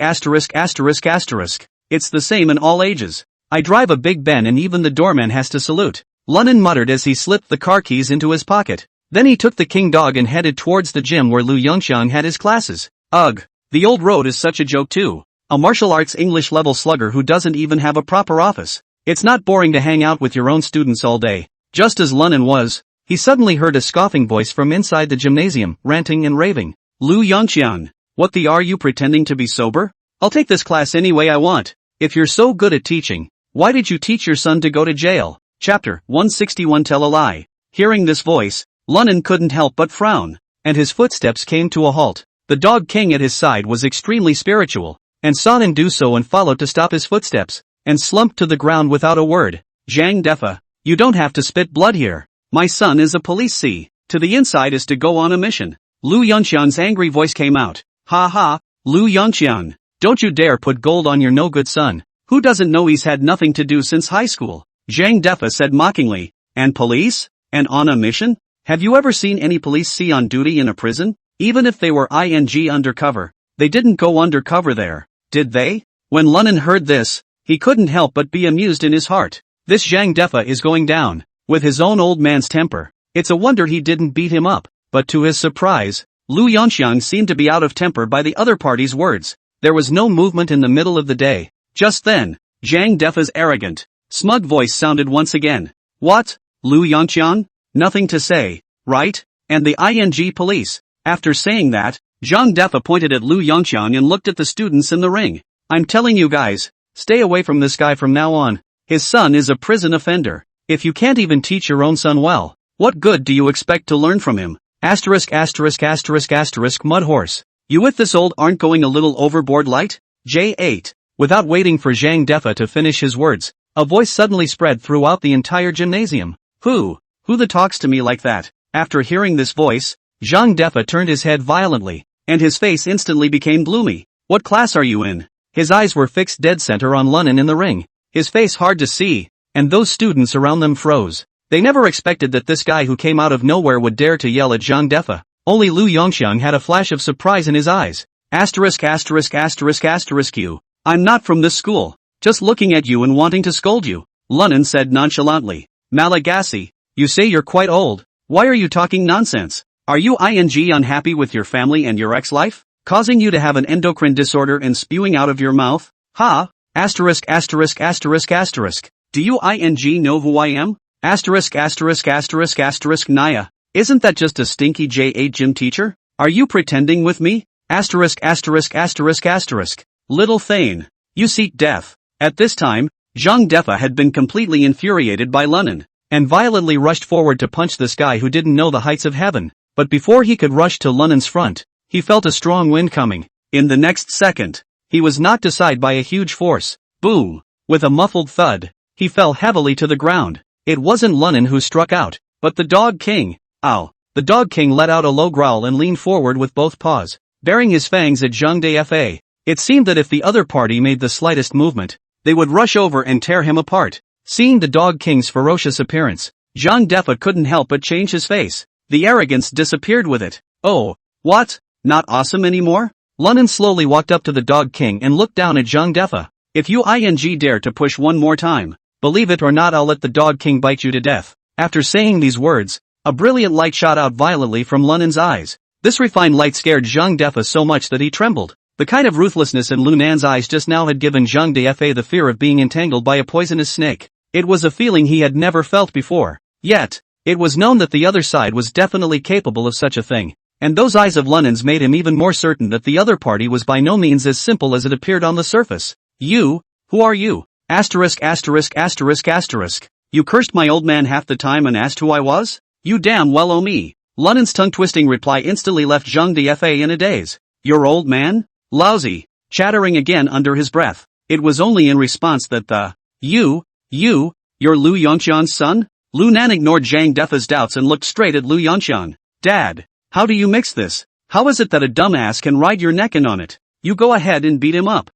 S1: It's the same in all ages. I drive a Big Ben and even the doorman has to salute. Lunan muttered as he slipped the car keys into his pocket. Then he took the King Dog and headed towards the gym where Lu Yongxiang had his classes. Ugh. The old road is such a joke too. A martial arts English level slugger who doesn't even have a proper office. It's not boring to hang out with your own students all day. Just as Lunan was, he suddenly heard a scoffing voice from inside the gymnasium, ranting and raving. Lu Yongxiang, what the are you pretending to be sober? I'll take this class any way I want. If you're so good at teaching, why did you teach your son to go to jail? Chapter 161 Tell a Lie. Hearing this voice, Lunan couldn't help but frown, and his footsteps came to a halt. The Dog King at his side was extremely spiritual, and saw him do so and followed to stop his footsteps, and slumped to the ground without a word. Zhang Defa, you don't have to spit blood here. My son is a police C. To the inside is to go on a mission. Lu Yongxiang's angry voice came out. Ha ha, Lu Yongxiang, don't you dare put gold on your no-good son. Who doesn't know he's had nothing to do since high school? Zhang Defa said mockingly. And police? And on a mission? Have you ever seen any police C on duty in a prison? Even if they were ing undercover, they didn't go undercover there, did they? When Lunan heard this, he couldn't help but be amused in his heart. This Zhang Defa is going down, with his own old man's temper. It's a wonder he didn't beat him up. But to his surprise, Lu Yongxiang seemed to be out of temper by the other party's words. There was no movement in the middle of the day. Just then, Zhang Defa's arrogant, smug voice sounded once again. What? Lu Yongxiang? Nothing to say, right? And the ING police. After saying that, Zhang Defa pointed at Lu Yongxiang and looked at the students in the ring. I'm telling you guys, stay away from this guy from now on. His son is a prison offender. If you can't even teach your own son well, what good do you expect to learn from him? Mudhorse. You with this old aren't going a little overboard light? J8. Without waiting for Zhang Defa to finish his words, a voice suddenly spread throughout the entire gymnasium. Who the talks to me like that? After hearing this voice, Zhang Defa turned his head violently, and his face instantly became gloomy. What class are you in? His eyes were fixed dead center on Lunan in the ring, his face hard to see, and those students around them froze. They never expected that this guy who came out of nowhere would dare to yell at Zhang Defa. Only Lu Yongxiang had a flash of surprise in his eyes. You. I'm not from this school. Just looking at you and wanting to scold you. Lunan said nonchalantly. Malagasy, you say you're quite old. Why are you talking nonsense? Are you unhappy with your family and your ex-life? Causing you to have an endocrine disorder and spewing out of your mouth? Ha? Do you know who I am? Naya. Isn't that just a stinky J8 gym teacher? Are you pretending with me? Little Thane. You seek death. At this time, Zhang Defa had been completely infuriated by Lunan, and violently rushed forward to punch this guy who didn't know the heights of heaven. But before he could rush to Lunan's front, he felt a strong wind coming. In the next second, he was knocked aside by a huge force. Boom! With a muffled thud, he fell heavily to the ground. It wasn't Lunan who struck out, but the Dog King. Ow! The Dog King let out a low growl and leaned forward with both paws, baring his fangs at Zhang Defa. It seemed that if the other party made the slightest movement, they would rush over and tear him apart. Seeing the Dog King's ferocious appearance, Zhang Defa couldn't help but change his face. The arrogance disappeared with it. Oh, what? Not awesome anymore? Lunan slowly walked up to the Dog King and looked down at Zhang Defa. If you dare to push one more time, believe it or not, I'll let the Dog King bite you to death. After saying these words, a brilliant light shot out violently from Lunan's eyes. This refined light scared Zhang Defa so much that he trembled. The kind of ruthlessness in Lunan's eyes just now had given Zhang Defa the fear of being entangled by a poisonous snake. It was a feeling he had never felt before. Yet, it was known that the other side was definitely capable of such a thing. And those eyes of Lunan's made him even more certain that the other party was by no means as simple as it appeared on the surface. You? Who are you? You cursed my old man half the time and asked who I was? You damn well owe me. Lunan's tongue-twisting reply instantly left Zhang Defa in a daze. Your old man? Lousy. Chattering again under his breath. It was only in response that you're Lu Yongxiang's son? Lunan ignored Zhang Defa's doubts and looked straight at Lu Yongxiang. Dad, how do you mix this? How is it that a dumbass can ride your neck in on it? You go ahead and beat him up.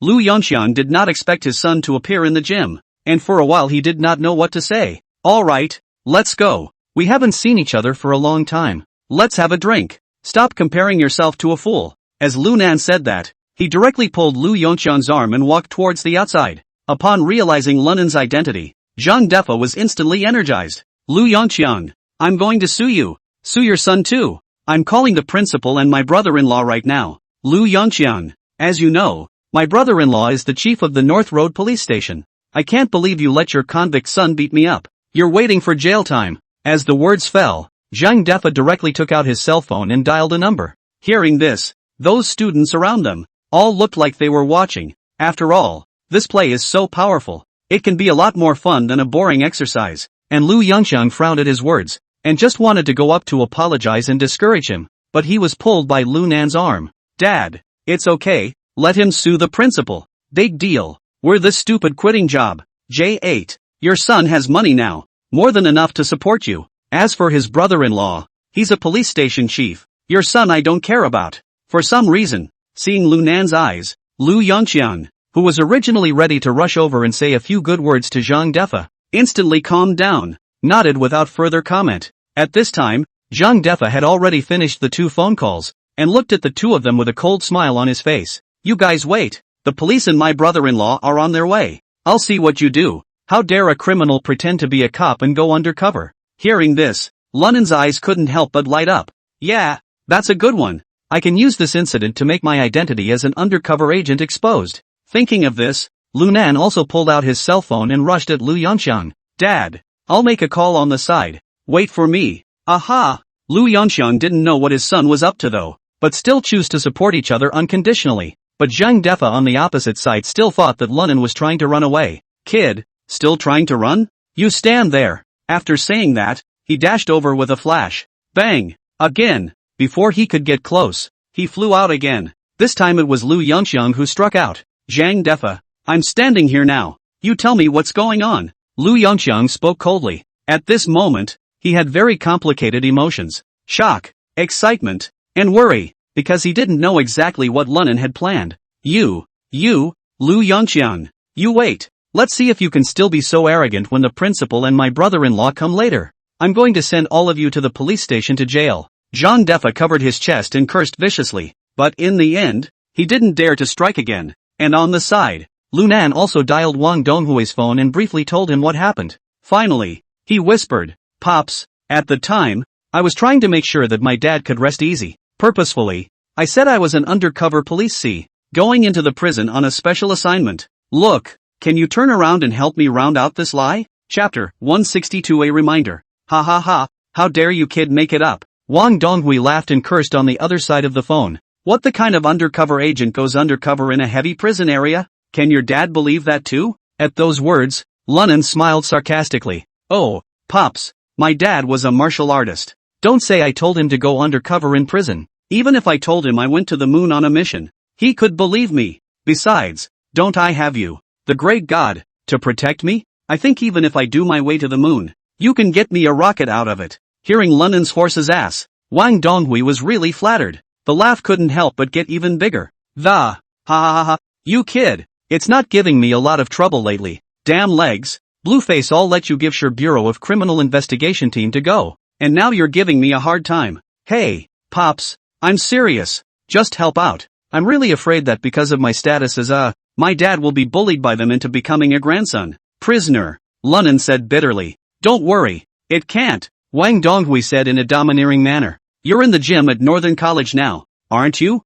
S1: Lu Yongxiang did not expect his son to appear in the gym, and for a while he did not know what to say. Alright, let's go. We haven't seen each other for a long time. Let's have a drink. Stop comparing yourself to a fool. As Lunan said that, he directly pulled Lu Yongxiang's arm and walked towards the outside. Upon realizing Lunan's identity, Zhang Defa was instantly energized. Lu Yongxiang, I'm going to sue you. Sue your son too. I'm calling the principal and my brother-in-law right now. Lu Yongxiang, as you know, my brother-in-law is the chief of the North Road police station. I can't believe you let your convict son beat me up. You're waiting for jail time. As the words fell, Zhang Defa directly took out his cell phone and dialed a number. Hearing this, those students around them all looked like they were watching. After all, this play is so powerful. It can be a lot more fun than a boring exercise. And Lu Yongxiang frowned at his words, and just wanted to go up to apologize and discourage him, but he was pulled by Lunan's arm. Dad, it's okay, let him sue the principal. Big deal. We're this stupid quitting job. J8, your son has money now, more than enough to support you. As for his brother-in-law, he's a police station chief. Your son I don't care about. For some reason, seeing Lunan's eyes, Lu Yongxiang, who was originally ready to rush over and say a few good words to Zhang Defa, instantly calmed down, nodded without further comment. At this time, Zhang Defa had already finished the 2 phone calls, and looked at the 2 of them with a cold smile on his face. You guys wait. The police and my brother-in-law are on their way. I'll see what you do. How dare a criminal pretend to be a cop and go undercover? Hearing this, Lunen's eyes couldn't help but light up. Yeah, that's a good one. I can use this incident to make my identity as an undercover agent exposed. Thinking of this, Lunan also pulled out his cell phone and rushed at Lu Yongxiang. Dad, I'll make a call on the side. Wait for me. Aha! Lu Yongxiang didn't know what his son was up to though, but still chose to support each other unconditionally. But Zhang Defa on the opposite side still thought that Lunan was trying to run away. Kid, still trying to run? You stand there. After saying that, he dashed over with a flash. Bang! Again! Before he could get close, he flew out again. This time it was Lu Yongxiang who struck out. Zhang Defa, I'm standing here now. You tell me what's going on. Lu Yongxiang spoke coldly. At this moment, he had very complicated emotions. Shock, excitement, and worry, because he didn't know exactly what Lunan had planned. You, Lu Yongxiang, you wait. Let's see if you can still be so arrogant when the principal and my brother-in-law come later. I'm going to send all of you to the police station to jail. Zhang Defa covered his chest and cursed viciously, but in the end, he didn't dare to strike again. And on the side, Lunan also dialed Wang Donghui's phone and briefly told him what happened. Finally, he whispered, Pops, at the time, I was trying to make sure that my dad could rest easy. Purposefully, I said I was an undercover police going into the prison on a special assignment. Look, can you turn around and help me round out this lie? Chapter 162 A reminder. Ha ha ha, how dare you kid make it up. Wang Donghui laughed and cursed on the other side of the phone. What the kind of undercover agent goes undercover in a heavy prison area? Can your dad believe that too? At those words, Lunan smiled sarcastically. Oh, Pops, my dad was a martial artist. Don't say I told him to go undercover in prison. Even if I told him I went to the moon on a mission, he could believe me. Besides, don't I have you, the great god, to protect me? I think even if I do my way to the moon, you can get me a rocket out of it. Hearing Lunan's horse's ass, Wang Donghui was really flattered. The laugh couldn't help but get even bigger. Ha ha ha, you kid, it's not giving me a lot of trouble lately. Damn legs, Blueface, I'll let you give your Bureau of Criminal Investigation team to go. And now you're giving me a hard time. Hey, Pops, I'm serious. Just help out. I'm really afraid that because of my status as my dad will be bullied by them into becoming a grandson. Prisoner, Lunan said bitterly. Don't worry, it can't, Wang Donghui said in a domineering manner. You're in the gym at Northern College now, aren't you?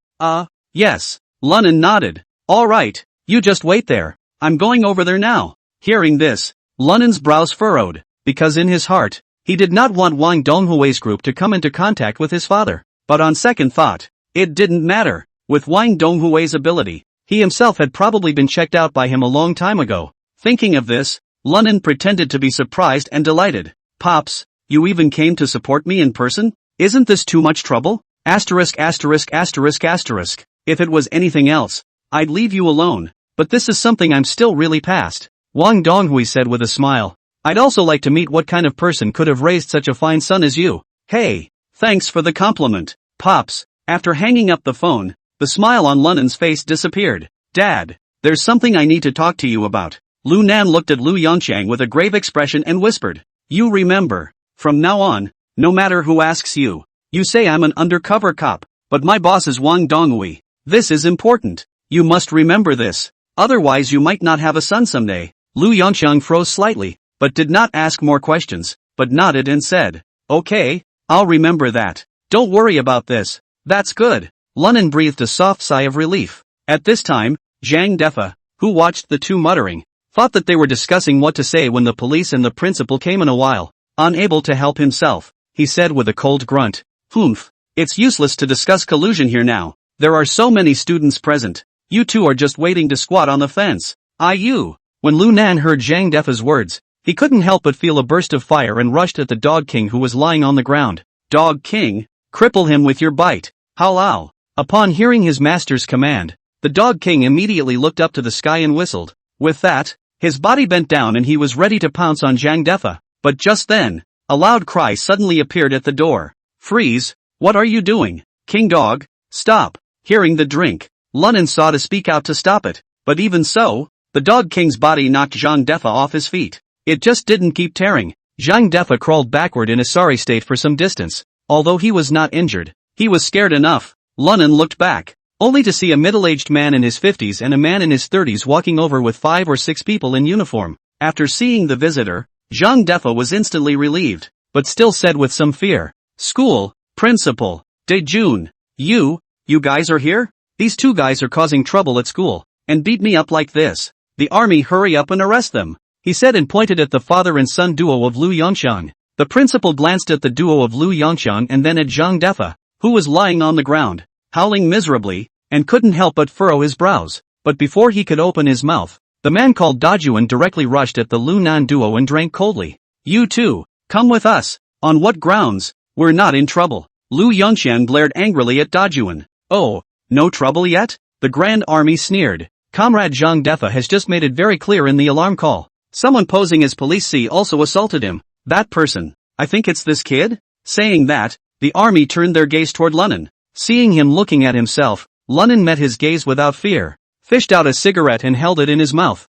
S1: Yes, Lunan nodded. Alright, you just wait there. I'm going over there now. Hearing this, Lunan's brows furrowed, because in his heart, he did not want Wang Donghui's group to come into contact with his father. But on second thought, it didn't matter. With Wang Donghui's ability, he himself had probably been checked out by him a long time ago. Thinking of this, Lunan pretended to be surprised and delighted. Pops, you even came to support me in person? Isn't this too much trouble? Asterisk asterisk asterisk asterisk. If it was anything else, I'd leave you alone, but this is something I'm still really past. Wang Donghui said with a smile. I'd also like to meet what kind of person could have raised such a fine son as you. Hey, thanks for the compliment, Pops. After hanging up the phone, the smile on Lunan's face disappeared. Dad, there's something I need to talk to you about. Lunan looked at Lu Yongxiang with a grave expression and whispered. You remember, from now on, no matter who asks you, you say I'm an undercover cop, but my boss is Wang Donghui. This is important. You must remember this. Otherwise you might not have a son someday. Lu Yongxiang froze slightly, but did not ask more questions, but nodded and said, okay, I'll remember that. Don't worry about this. That's good. Lunan breathed a soft sigh of relief. At this time, Zhang Defa, who watched the two muttering, thought that they were discussing what to say when the police and the principal came in a while. Unable to help himself, he said with a cold grunt, Humph, it's useless to discuss collusion here now. There are so many students present. You two are just waiting to squat on the fence. You. When Lunan heard Zhang Defa's words, he couldn't help but feel a burst of fire and rushed at the Dog King who was lying on the ground. Dog King, cripple him with your bite. Howl. Upon hearing his master's command, the Dog King immediately looked up to the sky and whistled. With that, his body bent down and he was ready to pounce on Zhang Defa. But just then, a loud cry suddenly appeared at the door. Freeze, what are you doing? King Dog, stop. Hearing the drink, Lunan sought to speak out to stop it, but even so, the Dog King's body knocked Zhang Defa off his feet. It just didn't keep tearing. Zhang Defa crawled backward in a sorry state for some distance. Although he was not injured, he was scared enough. Lunan looked back, only to see a middle-aged man in his 50s and a man in his 30s walking over with 5 or 6 people in uniform. After seeing the visitor, Zhang Defa was instantly relieved. but still said with some fear, "School, Principal, Dae-jun, you guys are here? These two guys are causing trouble at school, and beat me up like this. The army hurry up and arrest them," he said and pointed at the father and son duo of Lu Yongxiang. The principal glanced at the duo of Lu Yongxiang and then at Zhang Defa, who was lying on the ground, howling miserably, and couldn't help but furrow his brows. But before he could open his mouth, the man called Dajuan directly rushed at the Lu Nan duo and drank coldly. "You too, come with us. On what grounds? We're not in trouble." Lu Yongxiang glared angrily at Dajuan. "Oh, no trouble yet?" The Grand Army sneered. "Comrade Zhang Defa has just made it very clear in the alarm call. Someone posing as police C also assaulted him. That person, I think it's this kid?" Saying that, the army turned their gaze toward Lunan. Seeing him looking at himself, Lunan met his gaze without fear, fished out a cigarette and held it in his mouth.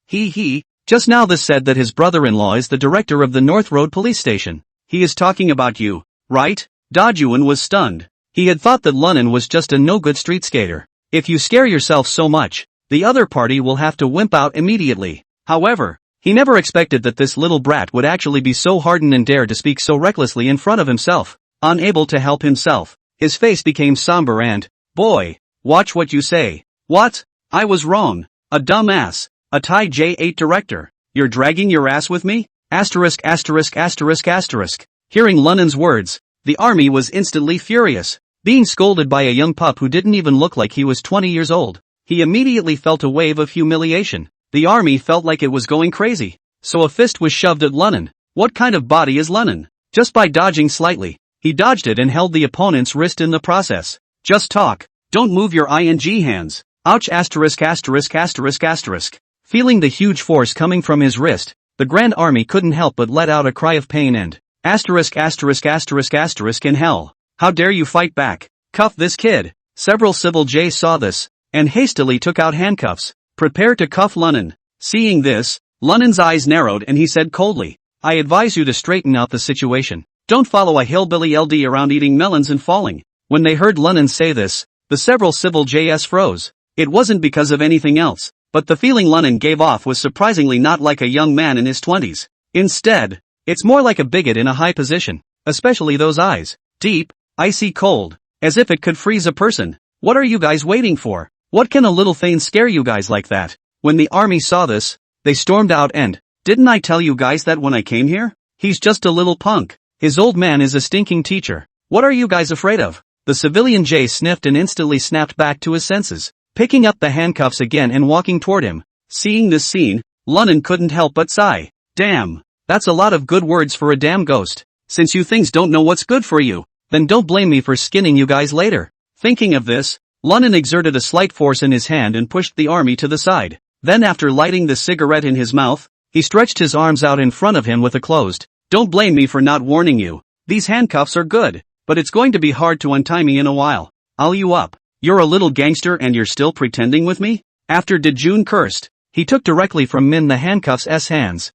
S1: He just now this said that his brother-in-law is the director of the North Road police station. He is talking about you, right? Dajuan was stunned. He had thought that Lunan was just a no-good street skater. If you scare yourself so much, the other party will have to wimp out immediately. However, he never expected that this little brat would actually be so hardened and dare to speak so recklessly in front of himself. Unable to help himself, his face became somber and, "Boy, watch what you say." "What? I was wrong. A dumbass. A Thai J8 director. You're dragging your ass with me?" Asterisk asterisk asterisk asterisk. Hearing Lunan's words, the army was instantly furious. Being scolded by a young pup who didn't even look like he was 20 years old, he immediately felt a wave of humiliation. The army felt like it was going crazy. So a fist was shoved at Lunan. What kind of body is Lunan? Just by dodging slightly, he dodged it and held the opponent's wrist in the process. "Just talk. Don't move your ing hands." Ouch asterisk asterisk asterisk asterisk. Feeling the huge force coming from his wrist, the Grand Army couldn't help but let out a cry of pain and, asterisk asterisk asterisk asterisk in hell. "How dare you fight back? Cuff this kid." Several Civil J saw this, and hastily took out handcuffs. "Prepare to cuff Lunan." Seeing this, Lunan's eyes narrowed and he said coldly, "I advise you to straighten out the situation. Don't follow a hillbilly LD around eating melons and falling." When they heard Lunan say this, the several Civil JS froze. It wasn't because of anything else, but the feeling Lunan gave off was surprisingly not like a young man in his 20s. Instead, it's more like a bigot in a high position, especially those eyes. Deep, icy cold, as if it could freeze a person. "What are you guys waiting for? What can a little thing scare you guys like that?" When the army saw this, they stormed out and, "Didn't I tell you guys that when I came here? He's just a little punk. His old man is a stinking teacher. What are you guys afraid of?" The civilian J sniffed and instantly snapped back to his senses, picking up the handcuffs again and walking toward him. Seeing this scene, Lunan couldn't help but sigh. "Damn, that's a lot of good words for a damn ghost. Since you things don't know what's good for you, then don't blame me for skinning you guys later." Thinking of this, Lunan exerted a slight force in his hand and pushed the army to the side. Then after lighting the cigarette in his mouth, he stretched his arms out in front of him with a closed, "Don't blame me for not warning you. These handcuffs are good, but it's going to be hard to untie me in a while. I'll you up. You're a little gangster and you're still pretending with me?" After Dae-jun cursed, he took directly from Min the handcuffs' hands.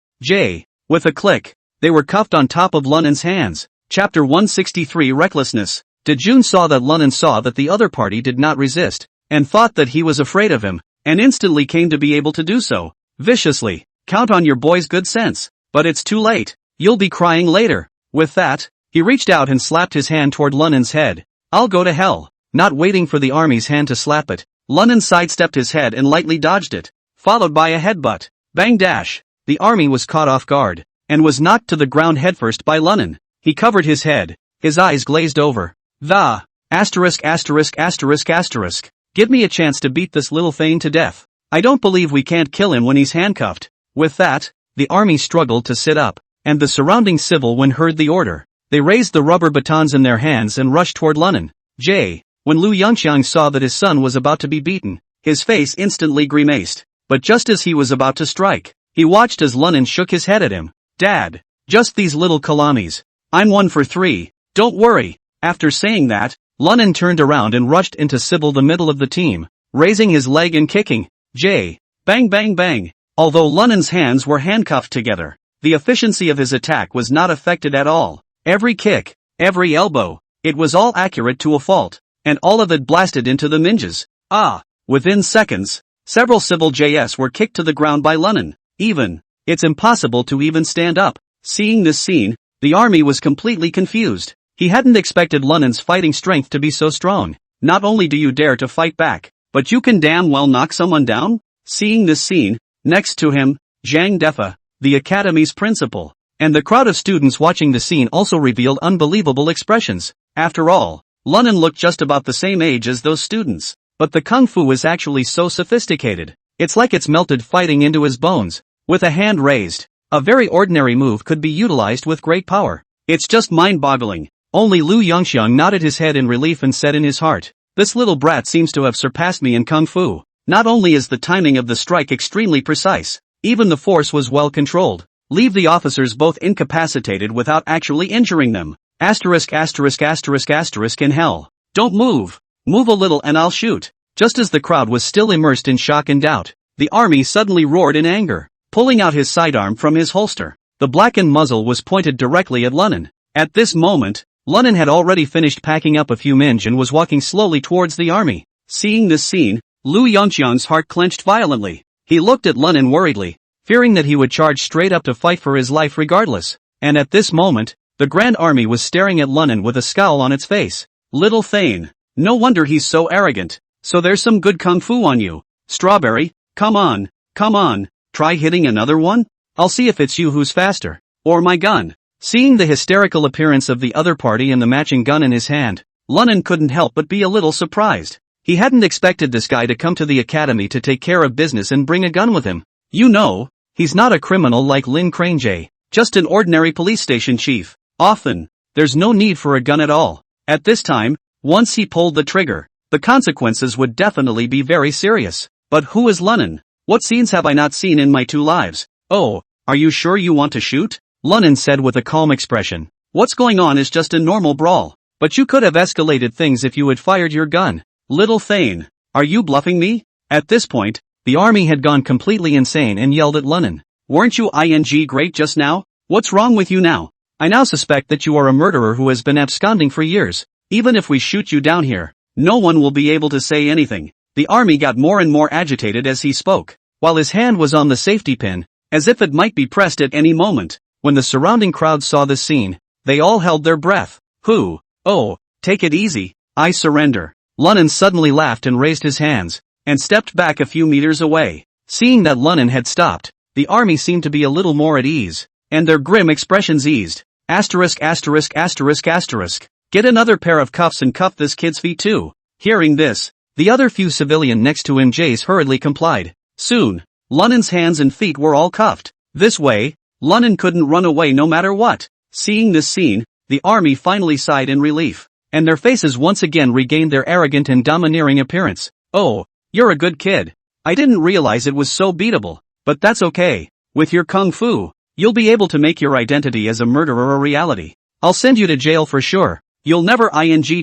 S1: With a click, they were cuffed on top of Lunan's hands. Chapter 163 Recklessness. Dae-jun saw that Lunan saw that the other party did not resist, and thought that he was afraid of him, and instantly came to be able to do so. Viciously, "Count on your boy's good sense. But it's too late. You'll be crying later." With that, he reached out and slapped his hand toward Lunan's head. "I'll go to hell." Not waiting for the army's hand to slap it, Lunan sidestepped his head and lightly dodged it, followed by a headbutt. Bang dash! The army was caught off guard, and was knocked to the ground headfirst by Lunan. He covered his head, his eyes glazed over. Asterisk asterisk asterisk asterisk. "Give me a chance to beat this little thing to death. I don't believe we can't kill him when he's handcuffed." With that, the army struggled to sit up, and the surrounding civil when heard the order. They raised the rubber batons in their hands and rushed toward Lunan. When Lu Yongxiang saw that his son was about to be beaten, his face instantly grimaced. But just as he was about to strike, he watched as Lunan shook his head at him. "Dad, just these little kalamis. I'm 1 for 3, don't worry." After saying that, Lunan turned around and rushed into Sybil the middle of the team, raising his leg and kicking. Bang bang bang. Although Lunan's hands were handcuffed together, the efficiency of his attack was not affected at all. Every kick, every elbow, it was all accurate to a fault, and all of it blasted into the ninjas. Within seconds, several Civil JS were kicked to the ground by Lunan. It's impossible to even stand up. Seeing this scene, The army was completely confused. He hadn't expected Lunen's fighting strength to be so strong. Not only do you dare to fight back, but you can damn well knock someone down? Seeing this scene, next to him, Zhang Defa, the academy's principal, and the crowd of students watching the scene also revealed unbelievable expressions. After all, Lunan looked just about the same age as those students. But the kung fu is actually so sophisticated. It's like it's melted fighting into his bones. With a hand raised, a very ordinary move could be utilized with great power. It's just mind-boggling. Only Lu Yongxiang nodded his head in relief and said in his heart, "This little brat seems to have surpassed me in kung fu. Not only is the timing of the strike extremely precise, even the force was well controlled. Leave the officers both incapacitated without actually injuring them. Asterisk asterisk asterisk asterisk in hell. Don't move. Move a little and I'll shoot." Just as the crowd was still immersed in shock and doubt, the army suddenly roared in anger, pulling out his sidearm from his holster. The blackened muzzle was pointed directly at Lunan. At this moment, Lunan had already finished packing up a few minj and was walking slowly towards the army. Seeing this scene, Lu Yongxiang's heart clenched violently. He looked at Lunan worriedly, fearing that he would charge straight up to fight for his life regardless. And at this moment, the Grand Army was staring at Lunan with a scowl on its face. "Little Thane. No wonder he's so arrogant. So there's some good kung fu on you. Strawberry, come on, try hitting another one? I'll see if it's you who's faster. Or my gun." Seeing the hysterical appearance of the other party and the matching gun in his hand, Lunan couldn't help but be a little surprised. He hadn't expected this guy to come to the academy to take care of business and bring a gun with him. You know, he's not a criminal like Lin Cranejay, just an ordinary police station chief. Often, there's no need for a gun at all. At this time, once he pulled the trigger, the consequences would definitely be very serious. But who is Lunan? What scenes have I not seen in my 2 lives? Oh, are you sure you want to shoot? Lunan said with a calm expression. What's going on is just a normal brawl. But you could have escalated things if you had fired your gun. Little Thane, are you bluffing me? At this point, the army had gone completely insane and yelled at Lunan. Weren't you great just now? What's wrong with you now? I now suspect that you are a murderer who has been absconding for years. Even if we shoot you down here, no one will be able to say anything. The army got more and more agitated as he spoke, while his hand was on the safety pin, as if it might be pressed at any moment. When the surrounding crowd saw this scene, they all held their breath. "Who? Oh, take it easy, I surrender." Lunan suddenly laughed and raised his hands, and stepped back a few meters away. Seeing that Lunan had stopped, the army seemed to be a little more at ease, and their grim expressions eased. Asterisk asterisk asterisk asterisk. Get another pair of cuffs and cuff this kid's feet too. Hearing this, the other few civilian next to him Jays hurriedly complied. Soon, Lunan's hands and feet were all cuffed. This way, Lunan couldn't run away no matter what. Seeing this scene, the army finally sighed in relief, and their faces once again regained their arrogant and domineering appearance. "Oh, you're a good kid. I didn't realize it was so beatable, but that's okay. With your kung fu, you'll be able to make your identity as a murderer a reality. I'll send you to jail for sure. You'll never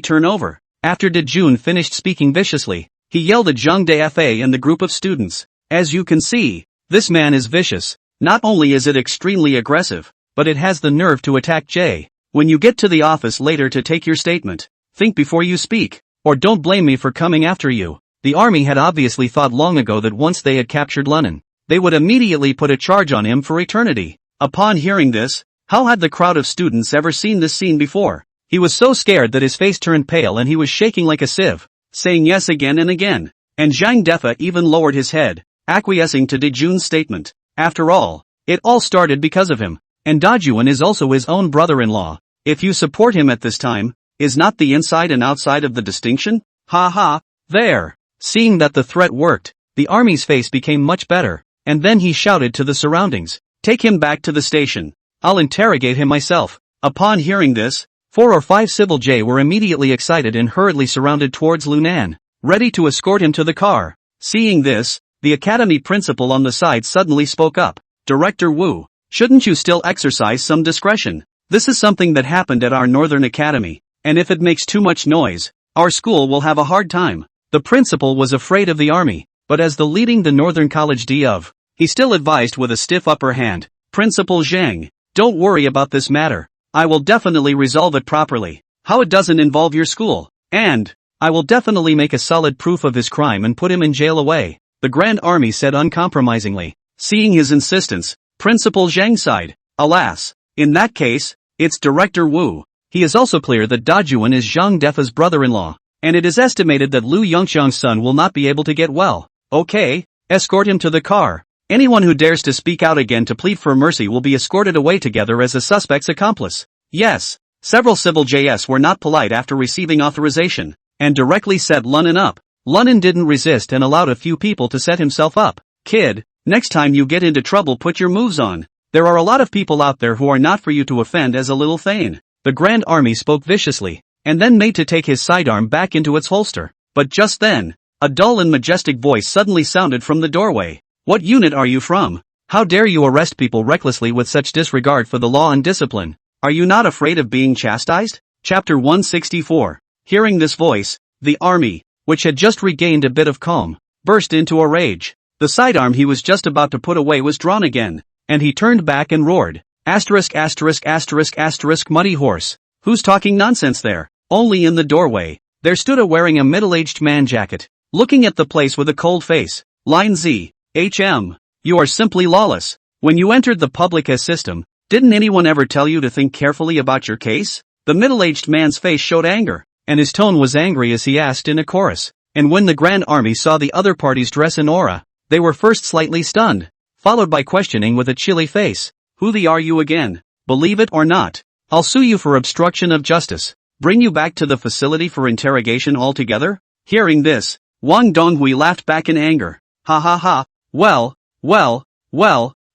S1: turn over." After Dejun finished speaking viciously, he yelled at Zhang Defa and the group of students. "As you can see, this man is vicious. Not only is it extremely aggressive, but it has the nerve to attack Jay. When you get to the office later to take your statement, think before you speak, or don't blame me for coming after you." The army had obviously thought long ago that once they had captured Lunan, they would immediately put a charge on him for eternity. Upon hearing this, how had the crowd of students ever seen this scene before? He was so scared that his face turned pale and he was shaking like a sieve, saying yes again and again. And Zhang Defa even lowered his head, acquiescing to Dejun's statement. After all, it all started because of him, and Dajuan is also his own brother-in-law. If you support him at this time, is not the inside and outside of the distinction? Ha ha, there. Seeing that the threat worked, the army's face became much better, and then he shouted to the surroundings, "Take him back to the station. I'll interrogate him myself." Upon hearing this, 4 or 5 civil J were immediately excited and hurriedly surrounded towards Lunan, ready to escort him to the car. Seeing this, the academy principal on the side suddenly spoke up. "Director Wu, shouldn't you still exercise some discretion? This is something that happened at our Northern Academy, and if it makes too much noise, our school will have a hard time." The principal was afraid of the army, but as the leading the Northern College D of, he still advised with a stiff upper hand, "Principal Zhang, don't worry about this matter. I will definitely resolve it properly. How it doesn't involve your school, and I will definitely make a solid proof of his crime and put him in jail away," the Grand Army said uncompromisingly. Seeing his insistence, Principal Zhang sighed. "Alas, in that case, It's Director Wu. He is also clear that Da Juan is Zhang Defa's brother-in-law, and it is estimated that Lu Yongxiang's son will not be able to get well. Okay, escort him to the car. Anyone who dares to speak out again to plead for mercy will be escorted away together as a suspect's accomplice. Yes. Several civil JS were not polite after receiving authorization, and directly set Lunan up. Lunan didn't resist and allowed a few people to set himself up. Kid, next time you get into trouble put your moves on. There are a lot of people out there who are not for you to offend as a little Thane. The Grand Army spoke viciously, and then made to take his sidearm back into its holster. But just then, a dull and majestic voice suddenly sounded from the doorway. What unit are you from? How dare you arrest people recklessly with such disregard for the law and discipline? Are you not afraid of being chastised? Chapter 164. Hearing this voice, the army, which had just regained a bit of calm, burst into a rage. The sidearm he was just about to put away was drawn again, and he turned back and roared. Asterisk asterisk asterisk asterisk muddy horse. Who's talking nonsense there? Only in the doorway, there stood a wearing a middle-aged man jacket, looking at the place with a cold face. Line Z. HM. You are simply lawless. When you entered the public as system, didn't anyone ever tell you to think carefully about your case? The middle-aged man's face showed anger, and his tone was angry as he asked in a chorus. And when the Grand Army saw the other party's dress and aura, they were first slightly stunned, followed by questioning with a chilly face. Who the are you again? Believe it or not, I'll sue you for obstruction of justice. Bring you back to the facility for interrogation altogether? Hearing this, Wang Donghui laughed back in anger. Ha ha ha, well,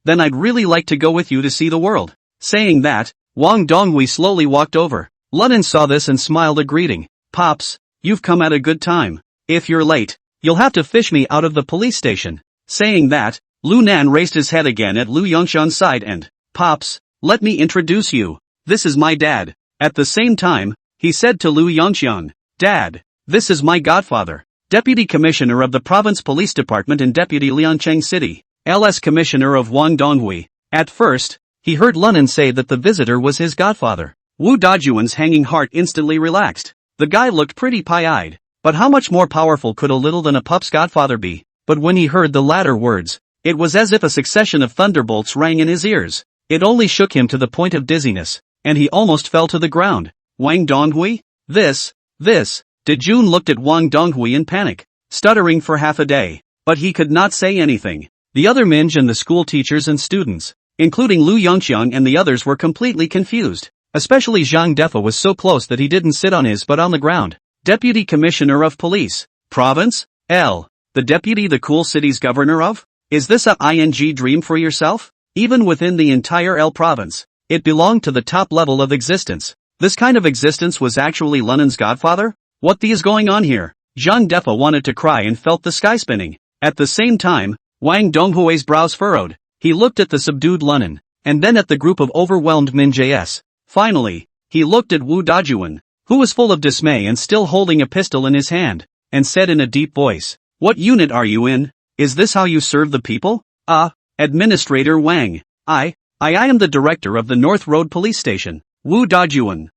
S1: then I'd really like to go with you to see the world. Saying that, Wang Donghui slowly walked over. Lunan saw this and smiled a greeting. Pops, you've come at a good time. If you're late, you'll have to fish me out of the police station. Saying that, Lu Nan raised his head again at Lu Yongxiang's side and, Pops, let me introduce you. This is my dad. At the same time, he said to Lu Yongxiang, Dad, this is my godfather, Deputy Commissioner of the Province Police Department in Deputy Liancheng City, LS Commissioner of Wang Donghui. At first, he heard Lunan say that the visitor was his godfather. Wu Dajuan's hanging heart instantly relaxed. The guy looked pretty pie-eyed, but how much more powerful could a little than a pup's godfather be? But when he heard the latter words, it was as if a succession of thunderbolts rang in his ears. It only shook him to the point of dizziness, and he almost fell to the ground. Wang Donghui? This. Dejun looked at Wang Donghui in panic, stuttering for half a day, but he could not say anything. The other Minj and the school teachers and students, including Lu Yongxiang and the others, were completely confused. Especially Zhang Defa was so close that he didn't sit on his but on the ground. Deputy Commissioner of Police. Province? L. The deputy the cool city's governor of? Is this a ing dream for yourself? Even within the entire L province, it belonged to the top level of existence. This kind of existence was actually Lunan's godfather? What the is going on here? Zhang Defa wanted to cry and felt the sky spinning. At the same time, Wang Donghui's brows furrowed. He looked at the subdued Lunan, and then at the group of overwhelmed Min JS. Finally, he looked at Wu Dajuan, who was full of dismay and still holding a pistol in his hand, and said in a deep voice, What unit are you in? Is this how you serve the people? Administrator Wang. I am the director of the North Road Police Station. Wu Dajuan.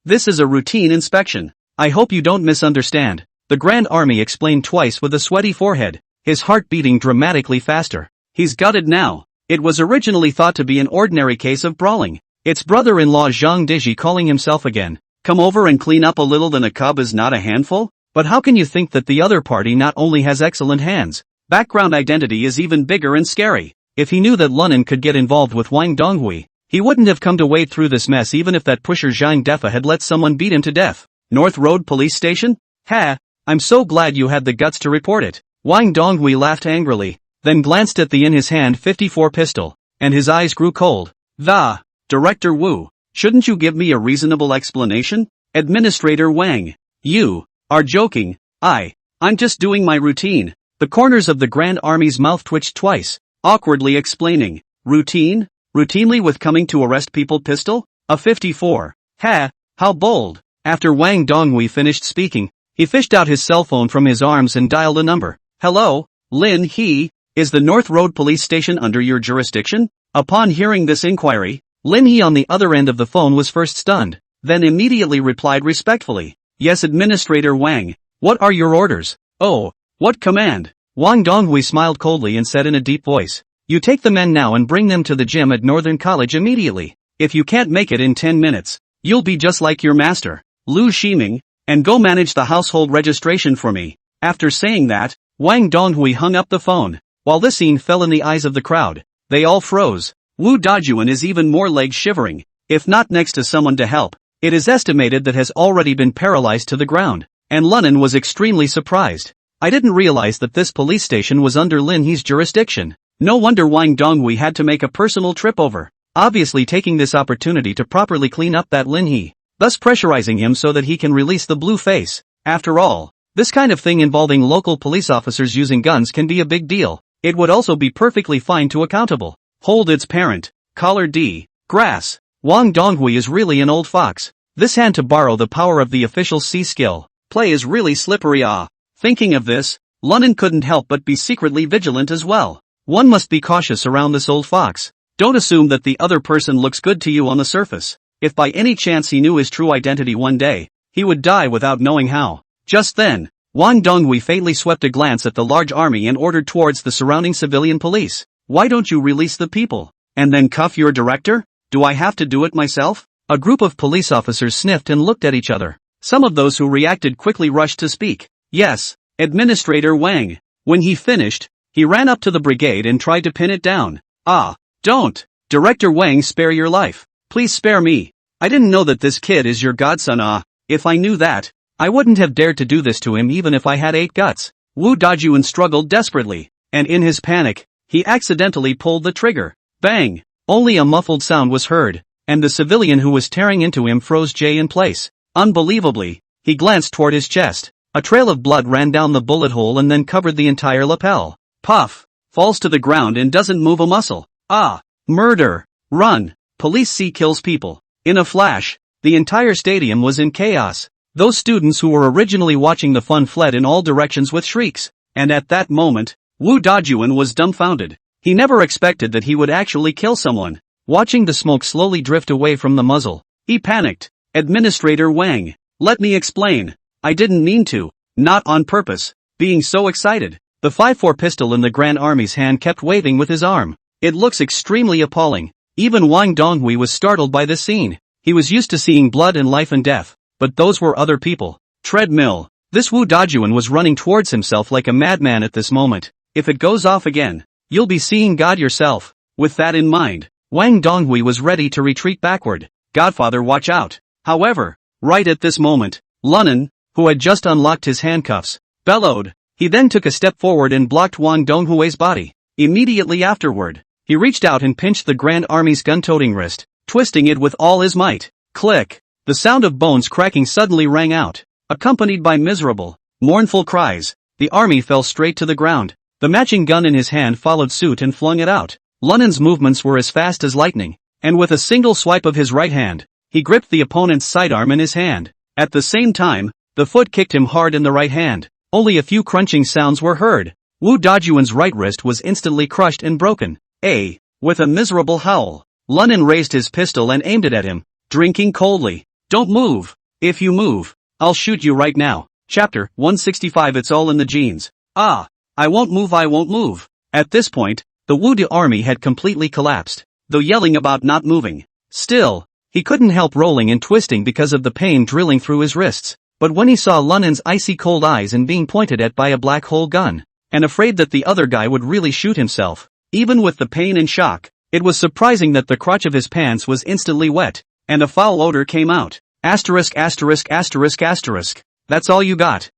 S1: This is a routine inspection. I hope you don't misunderstand. The Grand Army explained twice with a sweaty forehead, his heart beating dramatically faster. He's gutted now. It was originally thought to be an ordinary case of brawling. It's brother-in-law Zhang Deji calling himself again. Come over and clean up a little than a cub is not a handful? But how can you think that the other party not only has excellent hands, background identity is even bigger and scary? If he knew that Lunan could get involved with Wang Donghui, he wouldn't have come to wade through this mess even if that pusher Zhang Defa had let someone beat him to death. North Road Police Station? I'm so glad you had the guts to report it. Wang Donghui laughed angrily, then glanced at the in his hand 54 pistol, and his eyes grew cold. Director Wu, shouldn't you give me a reasonable explanation? Administrator Wang, you are joking. I'm just doing my routine. The corners of the Grand Army's mouth twitched twice, awkwardly explaining. Routine? Routinely with coming to arrest people pistol? A 54. How bold. After Wang Donghui finished speaking, he fished out his cell phone from his arms and dialed a number. Hello, Lin He, is the North Road Police Station under your jurisdiction? Upon hearing this inquiry, Lin He on the other end of the phone was first stunned, then immediately replied respectfully. Yes, Administrator Wang, what are your orders? Oh, what command? Wang Donghui smiled coldly and said in a deep voice. You take the men now and bring them to the gym at Northern College immediately. If you can't make it in 10 minutes, you'll be just like your master, Lu Shiming, and go manage the household registration for me. After saying that, Wang Donghui hung up the phone. While this scene fell in the eyes of the crowd, they all froze. Wu Dajuan is even more leg shivering, if not next to someone to help. It is estimated that has already been paralyzed to the ground, and Lunan was extremely surprised. I didn't realize that this police station was under Lin He's jurisdiction. No wonder Wang Donghui had to make a personal trip over, obviously taking this opportunity to properly clean up that Lin He, thus pressurizing him so that he can release the blue face. After all, this kind of thing involving local police officers using guns can be a big deal. It would also be perfectly fine to accountable. Hold its parent, collar D, grass. Wang Donghui is really an old fox. This hand to borrow the power of the official C skill. Play is really slippery Thinking of this, Lunan couldn't help but be secretly vigilant as well. One must be cautious around this old fox. Don't assume that the other person looks good to you on the surface. If by any chance he knew his true identity one day, he would die without knowing how. Just then, Wang Donghui fatally swept a glance at the large army and ordered towards the surrounding civilian police. Why don't you release the people, and then cuff your director? Do I have to do it myself? A group of police officers sniffed and looked at each other. Some of those who reacted quickly rushed to speak. Yes, Administrator Wang. When he finished, he ran up to the brigade and tried to pin it down. Don't! Director Wang, spare your life. Please spare me. I didn't know that this kid is your godson. If I knew that, I wouldn't have dared to do this to him even if I had 8 guts. Wu Dajuan struggled desperately, and in his panic, he accidentally pulled the trigger. Bang! Only a muffled sound was heard, and the civilian who was tearing into him froze Jay in place. Unbelievably, he glanced toward his chest. A trail of blood ran down the bullet hole and then covered the entire lapel. Puff! Falls to the ground and doesn't move a muscle. Murder! Run! Police C kills people. In a flash, the entire stadium was in chaos. Those students who were originally watching the fun fled in all directions with shrieks. And at that moment, Wu Dajuan was dumbfounded. He never expected that he would actually kill someone. Watching the smoke slowly drift away from the muzzle, he panicked. Administrator Wang, let me explain. I didn't mean to. Not on purpose. Being so excited. The 5.4 pistol in the Grand Army's hand kept waving with his arm. It looks extremely appalling. Even Wang Donghui was startled by this scene. He was used to seeing blood and life and death, but those were other people. Treadmill. This Wu Dajuan was running towards himself like a madman at this moment. If it goes off again, you'll be seeing God yourself. With that in mind, Wang Donghui was ready to retreat backward. Godfather, watch out. However, right at this moment, Lunan, who had just unlocked his handcuffs, bellowed. He then took a step forward and blocked Wang Donghui's body. Immediately afterward, he reached out and pinched the Grand Army's gun-toting wrist, twisting it with all his might. Click! The sound of bones cracking suddenly rang out, accompanied by miserable, mournful cries. The army fell straight to the ground. The matching gun in his hand followed suit and flung it out. Lunan's movements were as fast as lightning, and with a single swipe of his right hand, he gripped the opponent's sidearm in his hand. At the same time, the foot kicked him hard in the right hand. Only a few crunching sounds were heard. Wu Dajuan's right wrist was instantly crushed and broken. With a miserable howl, Lunan raised his pistol and aimed it at him, drinking coldly. Don't move. If you move, I'll shoot you right now. Chapter 165. It's all in the genes. I won't move. At this point, the Wu De army had completely collapsed, though yelling about not moving. Still, he couldn't help rolling and twisting because of the pain drilling through his wrists. But when he saw Lunan's icy cold eyes and being pointed at by a black hole gun, and afraid that the other guy would really shoot himself, even with the pain and shock, it was surprising that the crotch of his pants was instantly wet, and a foul odor came out. Asterisk. That's all you got?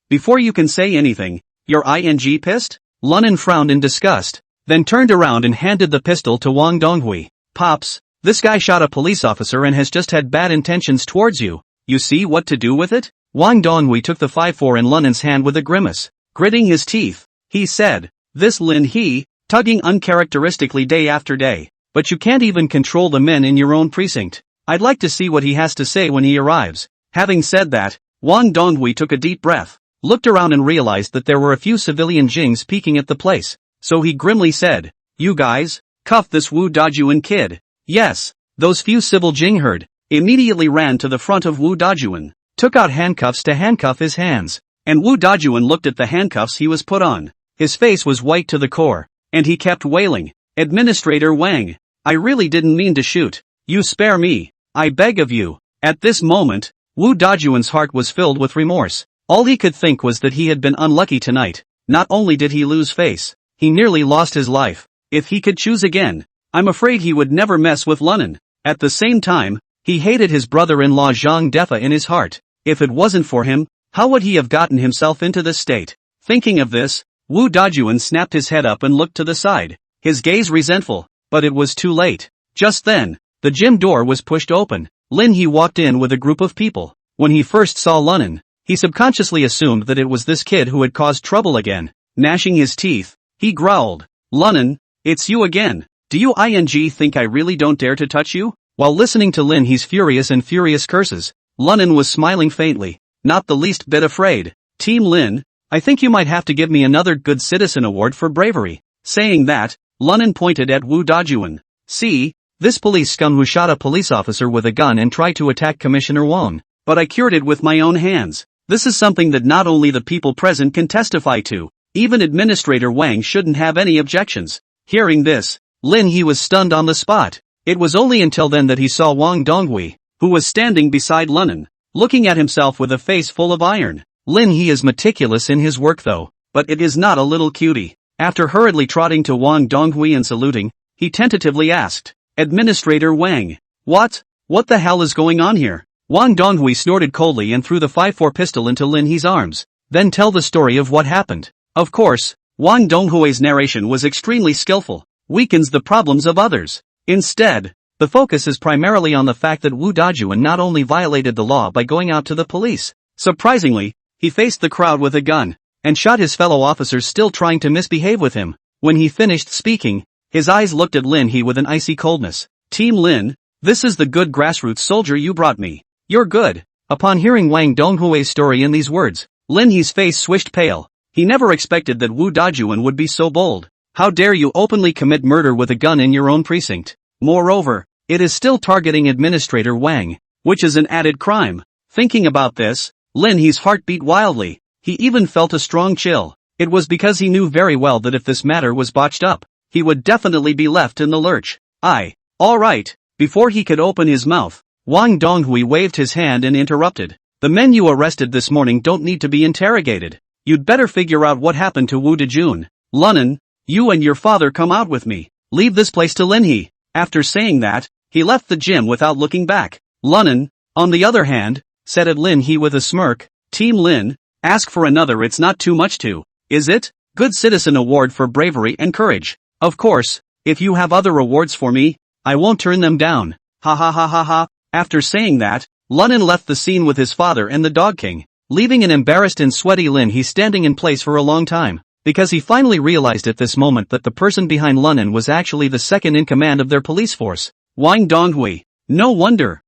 S1: Before you can say anything, you're ing pissed? Lunan frowned in disgust, then turned around and handed the pistol to Wang Donghui. Pops, this guy shot a police officer and has just had bad intentions towards you. You see what to do with it? Wang Donghui took the 5.4 in Lunan's hand with a grimace. Gritting his teeth, he said, this Lin He, tugging uncharacteristically day after day. But you can't even control the men in your own precinct. I'd like to see what he has to say when he arrives. Having said that, Wang Donghui took a deep breath, looked around and realized that there were a few civilian Jings peeking at the place. So he grimly said, you guys, cuff this Wu Dajuan kid. Yes, those few civil Jing heard, immediately ran to the front of Wu Dajuan, took out handcuffs to handcuff his hands, and Wu Dajuan looked at the handcuffs he was put on. His face was white to the core, and he kept wailing, Administrator Wang, I really didn't mean to shoot. You spare me. I beg of you. At this moment, Wu Dajuan's heart was filled with remorse. All he could think was that he had been unlucky tonight. Not only did he lose face, he nearly lost his life. If he could choose again, I'm afraid he would never mess with Lunnan. At the same time, he hated his brother-in-law Zhang Defa in his heart. If it wasn't for him, how would he have gotten himself into this state? Thinking of this, Wu Dajuan snapped his head up and looked to the side, his gaze resentful, but it was too late. Just then, the gym door was pushed open. Lin He walked in with a group of people. When he first saw Lunnan, he subconsciously assumed that it was this kid who had caused trouble again. Gnashing his teeth, he growled, "Lunnan, it's you again. Do you think I really don't dare to touch you?" While listening to Lin He's furious curses, Lunnan was smiling faintly, not the least bit afraid. "Team Lin, I think you might have to give me another Good Citizen award for bravery." Saying that, Lunnan pointed at Wu Dajuan. "See, this police scum who shot a police officer with a gun and tried to attack Commissioner Wang. But I cured it with my own hands. This is something that not only the people present can testify to, even Administrator Wang shouldn't have any objections." Hearing this, Lin He was stunned on the spot. It was only until then that he saw Wang Donghui, who was standing beside Lunnan, looking at himself with a face full of iron. Lin He is meticulous in his work though, but it is not a little cutie. After hurriedly trotting to Wang Donghui and saluting, he tentatively asked, "Administrator Wang, what the hell is going on here?" Wang Donghui snorted coldly and threw the 5.4 pistol into Lin He's arms. "Then tell the story of what happened." Of course, Wang Donghui's narration was extremely skillful, weakens the problems of others. Instead, the focus is primarily on the fact that Wu Dajuan not only violated the law by going out to the police. Surprisingly, he faced the crowd with a gun, and shot his fellow officers still trying to misbehave with him. When he finished speaking, his eyes looked at Lin He with an icy coldness. "Team Lin, this is the good grassroots soldier you brought me. You're good." Upon hearing Wang Donghui's story in these words, Lin He's face swished pale. He never expected that Wu Dajuan would be so bold. How dare you openly commit murder with a gun in your own precinct? Moreover, it is still targeting Administrator Wang, which is an added crime. Thinking about this, Lin He's heart beat wildly. He even felt a strong chill. It was because he knew very well that if this matter was botched up, he would definitely be left in the lurch. Alright. Before he could open his mouth, Wang Donghui waved his hand and interrupted. "The men you arrested this morning don't need to be interrogated. You'd better figure out what happened to Wu Dajun. Lunnan, you and your father come out with me. Leave this place to Lin He." After saying that, he left the gym without looking back. Lunnan, on the other hand, said at Lin He with a smirk, "Team Lin, ask for another, it's not too much to, is it? Good Citizen Award for bravery and courage. Of course, if you have other awards for me, I won't turn them down. Ha ha ha ha ha." After saying that, Lunnan left the scene with his father and the Dog King, leaving an embarrassed and sweaty Lin He standing in place for a long time, because he finally realized at this moment that the person behind Lunnan was actually the second in command of their police force, Wang Donghui. No wonder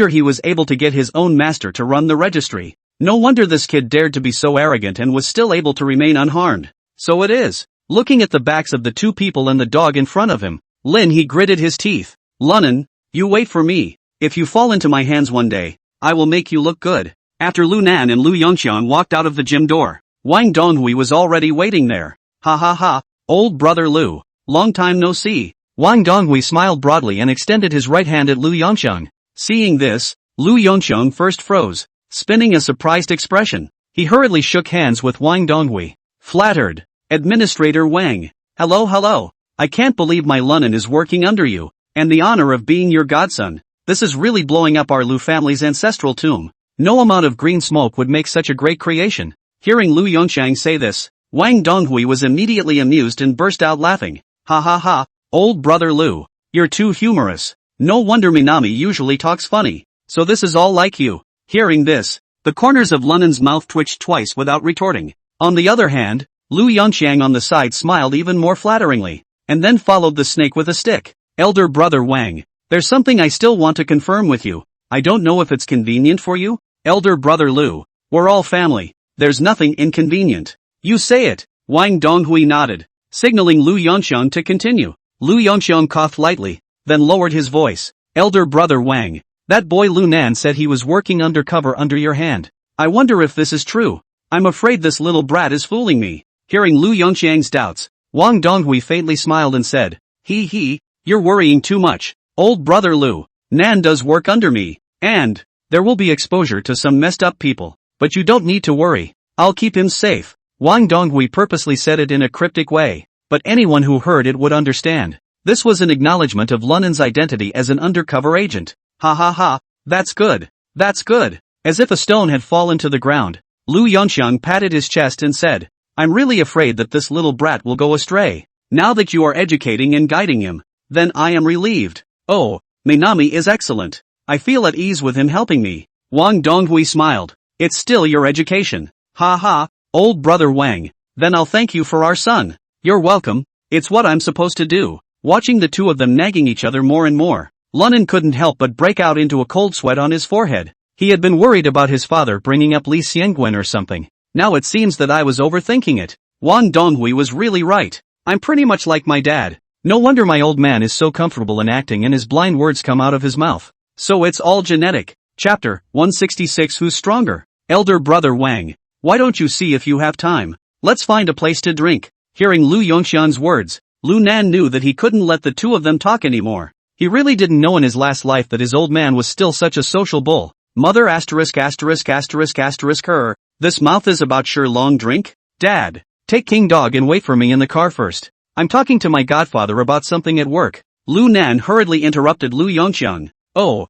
S1: he was able to get his own master to run the registry. No wonder this kid dared to be so arrogant and was still able to remain unharmed. So it is. Looking at the backs of the two people and the dog in front of him, Lin He gritted his teeth. "Lunnan, you wait for me. If you fall into my hands one day, I will make you look good." After Lu Nan and Lu Yongxiang walked out of the gym door, Wang Donghui was already waiting there. "Ha ha ha, old brother Lu, long time no see." Wang Donghui smiled broadly and extended his right hand at Lu Yongxiang. Seeing this, Lu Yongxiang first froze, spinning a surprised expression. He hurriedly shook hands with Wang Donghui. "Flattered. Administrator Wang. Hello. I can't believe my Lunnan is working under you, and the honor of being your godson. This is really blowing up our Lu family's ancestral tomb. No amount of green smoke would make such a great creation." Hearing Lu Yongxiang say this, Wang Donghui was immediately amused and burst out laughing. "Ha ha ha, old brother Lu, you're too humorous. No wonder Minami usually talks funny. So this is all like you." Hearing this, the corners of Lunnan's mouth twitched twice without retorting. On the other hand, Lu Yongxiang on the side smiled even more flatteringly, and then followed the snake with a stick. "Elder brother Wang, there's something I still want to confirm with you. I don't know if it's convenient for you?" "Elder brother Lu, we're all family. There's nothing inconvenient." "You say it." Wang Donghui nodded, signaling Lu Yongxiang to continue. Lu Yongxiang coughed lightly, then lowered his voice. "Elder brother Wang, that boy Lu Nan said he was working undercover under your hand. I wonder if this is true. I'm afraid this little brat is fooling me." Hearing Lu Yongxiang's doubts, Wang Donghui faintly smiled and said, He, you're worrying too much. Old brother Lu, Nan does work under me. And there will be exposure to some messed up people. But you don't need to worry. I'll keep him safe. Wang Donghui purposely said it in a cryptic way, but anyone who heard it would understand. This was an acknowledgement of Lunan's identity as an undercover agent. Ha ha ha, that's good. That's good. As if a stone had fallen to the ground, Lu Yongxiang patted his chest and said, I'm really afraid that this little brat will go astray. Now that you are educating and guiding him, then I am relieved. Oh, Minami is excellent. I feel at ease with him helping me. Wang Donghui smiled. It's still your education. Ha ha, old brother Wang. Then I'll thank you for our son. You're welcome. It's what I'm supposed to do. Watching the two of them nagging each other more and more, Lunan couldn't help but break out into a cold sweat on his forehead. He had been worried about his father bringing up Li Xiangguan or something. Now it seems that I was overthinking it. Wang Donghui was really right. I'm pretty much like my dad. No wonder my old man is so comfortable in acting and his blind words come out of his mouth. So it's all genetic. Chapter 166. Who's stronger? Elder brother Wang. Why don't you see if you have time? Let's find a place to drink. Hearing Lu Yongxian's words, Lu Nan knew that he couldn't let the two of them talk anymore. He really didn't know in his last life that his old man was still such a social bull. Mother asterisk asterisk asterisk asterisk her. This mouth is about sure long drink? Dad, take King Dog and wait for me in the car first. I'm talking to my godfather about something at work. Lu Nan hurriedly interrupted Lu Yongxiang. Oh,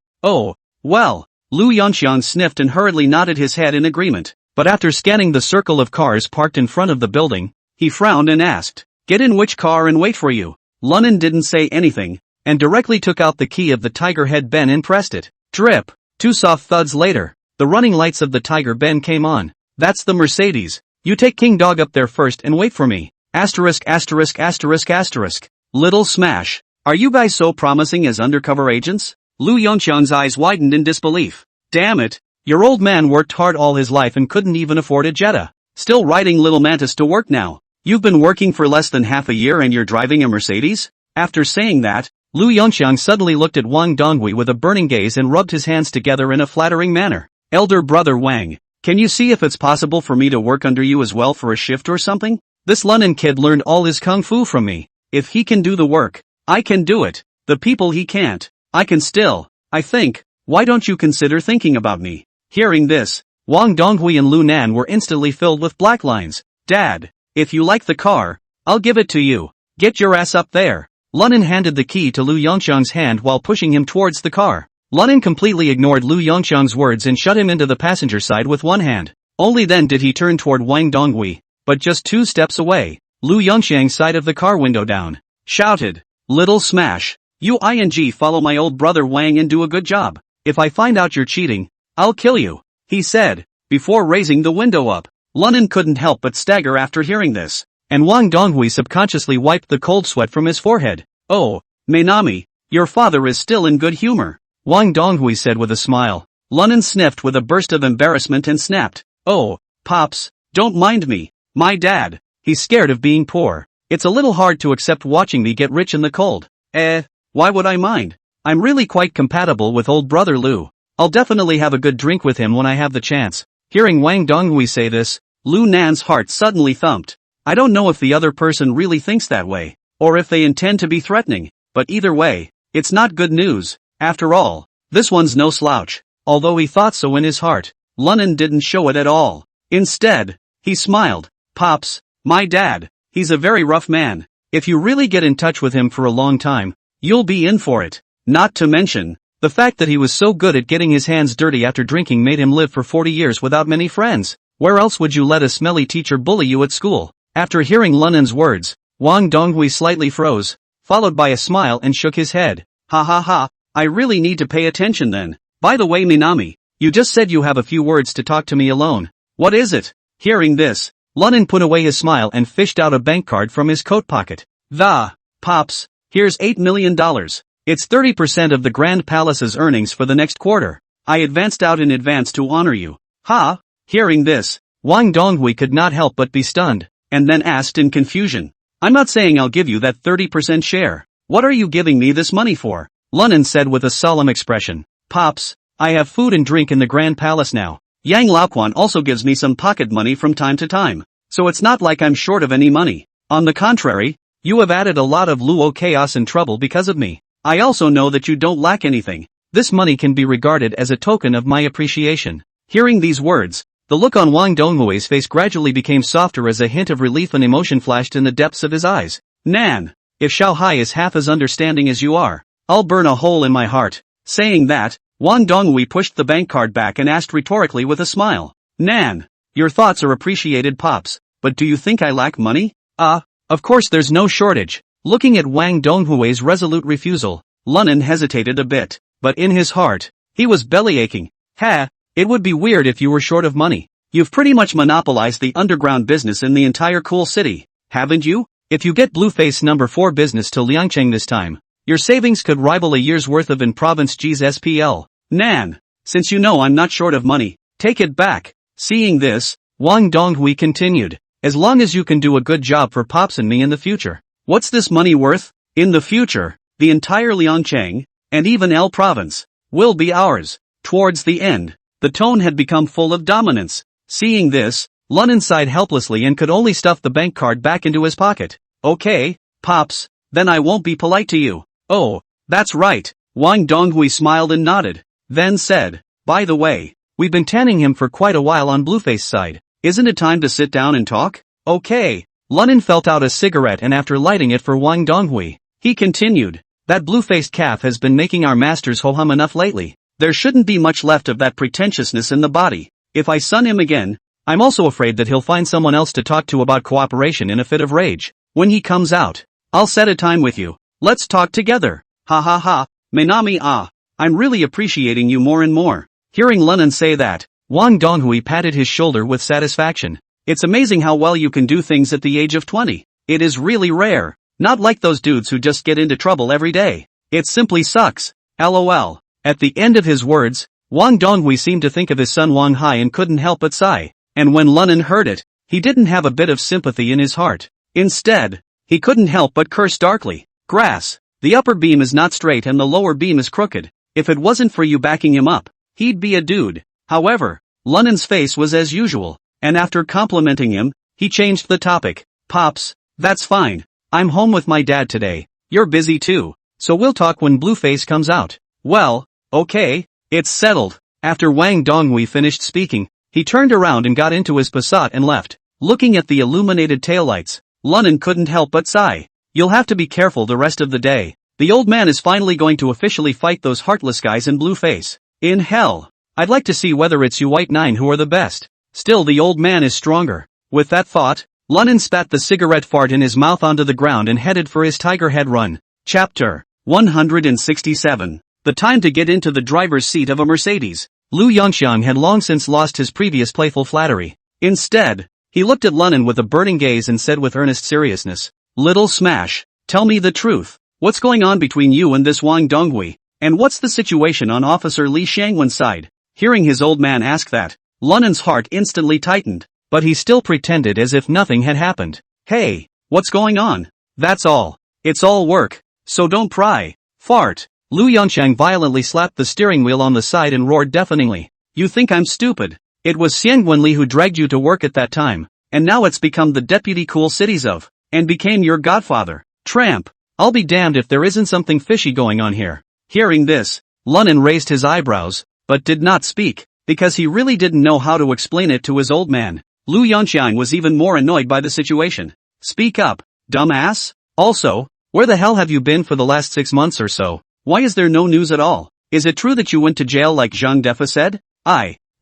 S1: well. Lu Yongxiang sniffed and hurriedly nodded his head in agreement. But after scanning the circle of cars parked in front of the building, he frowned and asked, get in which car and wait for you. Lunan didn't say anything, and directly took out the key of the Tiger Head Ben and pressed it. Drip. Two soft thuds later, the running lights of the Tiger Ben came on. That's the Mercedes. You take King Dog up there first and wait for me. Asterisk asterisk asterisk asterisk. Little smash. Are you guys so promising as undercover agents? Lu Yongxiang's eyes widened in disbelief. Damn it. Your old man worked hard all his life and couldn't even afford a Jetta. Still riding Little Mantis to work now. You've been working for less than half a year and you're driving a Mercedes? After saying that, Lu Yongxiang suddenly looked at Wang Donghui with a burning gaze and rubbed his hands together in a flattering manner. Elder brother Wang, can you see if it's possible for me to work under you as well for a shift or something? This Lunan kid learned all his kung fu from me. If he can do the work, I can do it. The people he can't, I can still. I think, why don't you consider thinking about me? Hearing this, Wang Donghui and Lu Nan were instantly filled with black lines. Dad, if you like the car, I'll give it to you. Get your ass up there. Lunan handed the key to Lu Yongxiang's hand while pushing him towards the car. Lunan completely ignored Lu Yongxiang's words and shut him into the passenger side with one hand. Only then did he turn toward Wang Donghui, but just 2 steps away, Lu Yongxiang's side of the car window down. Shouted, little smash. You follow my old brother Wang and do a good job. If I find out you're cheating, I'll kill you, he said, before raising the window up. Lunan couldn't help but stagger after hearing this, and Wang Donghui subconsciously wiped the cold sweat from his forehead. Oh, Minami, your father is still in good humor, Wang Donghui said with a smile. Lunan sniffed with a burst of embarrassment and snapped, oh, Pops, don't mind me, my dad, he's scared of being poor. It's a little hard to accept watching me get rich in the cold. Why would I mind? I'm really quite compatible with old brother Lu. I'll definitely have a good drink with him when I have the chance. Hearing Wang Donghui say this, Lu Nan's heart suddenly thumped. I don't know if the other person really thinks that way, or if they intend to be threatening, but either way, it's not good news. After all, this one's no slouch. Although he thought so in his heart, Lunan didn't show it at all. Instead, he smiled. Pops, my dad, he's a very rough man. If you really get in touch with him for a long time, you'll be in for it. Not to mention, the fact that he was so good at getting his hands dirty after drinking made him live for 40 years without many friends. Where else would you let a smelly teacher bully you at school? After hearing Lunan's words, Wang Donghui slightly froze, followed by a smile and shook his head. Ha ha ha, I really need to pay attention then. By the way Minami, you just said you have a few words to talk to me alone. What is it? Hearing this, Lunan put away his smile and fished out a bank card from his coat pocket. Pops, here's $8 million. It's 30% of the Grand Palace's earnings for the next quarter. I advanced out in advance to honor you. Ha! Hearing this, Wang Donghui could not help but be stunned, and then asked in confusion. I'm not saying I'll give you that 30% share. What are you giving me this money for? Lunan said with a solemn expression. Pops, I have food and drink in the Grand Palace now. Yang Laoquan also gives me some pocket money from time to time, so it's not like I'm short of any money. On the contrary, you have added a lot of luo chaos and trouble because of me. I also know that you don't lack anything. This money can be regarded as a token of my appreciation. Hearing these words, the look on Wang Donghui's face gradually became softer as a hint of relief and emotion flashed in the depths of his eyes. Nan, if Xiaohai is half as understanding as you are, I'll burn a hole in my heart. Saying that, Wang Donghui pushed the bank card back and asked rhetorically with a smile. Nan, your thoughts are appreciated, Pops, but do you think I lack money? Of course there's no shortage. Looking at Wang Donghui's resolute refusal, Lunan hesitated a bit, but in his heart, he was bellyaching. It would be weird if you were short of money. You've pretty much monopolized the underground business in the entire cool city, haven't you? If you get Blueface number 4 business to Liangcheng this time, your savings could rival a year's worth of in-province G's SPL. Nan, since you know I'm not short of money, take it back. Seeing this, Wang Donghui continued, as long as you can do a good job for Pops and me in the future. What's this money worth? In the future, the entire Liangcheng, and even L province, will be ours. Towards the end, the tone had become full of dominance. Seeing this, Lunan sighed helplessly and could only stuff the bank card back into his pocket. Okay, Pops, then I won't be polite to you. Oh, that's right. Wang Donghui smiled and nodded, then said, by the way, we've been tanning him for quite a while on Blueface's side. Isn't it time to sit down and talk? Okay. Lunan felt out a cigarette and after lighting it for Wang Donghui, he continued, that blue-faced calf has been making our masters ho-hum enough lately. There shouldn't be much left of that pretentiousness in the body. If I sun him again, I'm also afraid that he'll find someone else to talk to about cooperation in a fit of rage. When he comes out, I'll set a time with you. Let's talk together. Ha ha ha, Menami I'm really appreciating you more and more. Hearing Lunan say that, Wang Donghui patted his shoulder with satisfaction. It's amazing how well you can do things at the age of 20. It is really rare. Not like those dudes who just get into trouble every day. It simply sucks. LOL. At the end of his words, Wang Donghui seemed to think of his son Wang Hai and couldn't help but sigh. And when Lunan heard it, he didn't have a bit of sympathy in his heart. Instead, he couldn't help but curse darkly. Grass. The upper beam is not straight and the lower beam is crooked. If it wasn't for you backing him up, he'd be a dude. However, Lunan's face was as usual, and after complimenting him, he changed the topic. Pops, that's fine. I'm home with my dad today. You're busy too, so we'll talk when Blueface comes out. Well, okay, it's settled. After Wang Donghui finished speaking, he turned around and got into his Passat and left. Looking at the illuminated taillights, Lunan couldn't help but sigh. You'll have to be careful the rest of the day. The old man is finally going to officially fight those heartless guys in Blueface. In hell. I'd like to see whether it's you white nine who are the best. Still the old man is stronger. With that thought, Lunan spat the cigarette fart in his mouth onto the ground and headed for his tiger head run. Chapter 167. The time to get into the driver's seat of a Mercedes. Lu Yongxiang had long since lost his previous playful flattery. Instead, he looked at Lunan with a burning gaze and said with earnest seriousness, Little Smash, tell me the truth. What's going on between you and this Wang Donghui? And what's the situation on Officer Li Shangwen's side? Hearing his old man ask that, Lunan's heart instantly tightened, but he still pretended as if nothing had happened. Hey, what's going on? That's all. It's all work. So don't pry. Fart. Lu Yongxiang violently slapped the steering wheel on the side and roared deafeningly. You think I'm stupid? It was Xiangwen Li who dragged you to work at that time, and now it's become the deputy cool cities of, and became your godfather. Tramp. I'll be damned if there isn't something fishy going on here. Hearing this, Lunan raised his eyebrows, but did not speak, because he really didn't know how to explain it to his old man. Lu Yongxiang was even more annoyed by the situation. Speak up, dumbass. Also, where the hell have you been for the last 6 months or so? Why is there no news at all? Is it true that you went to jail like Zhang Defa said?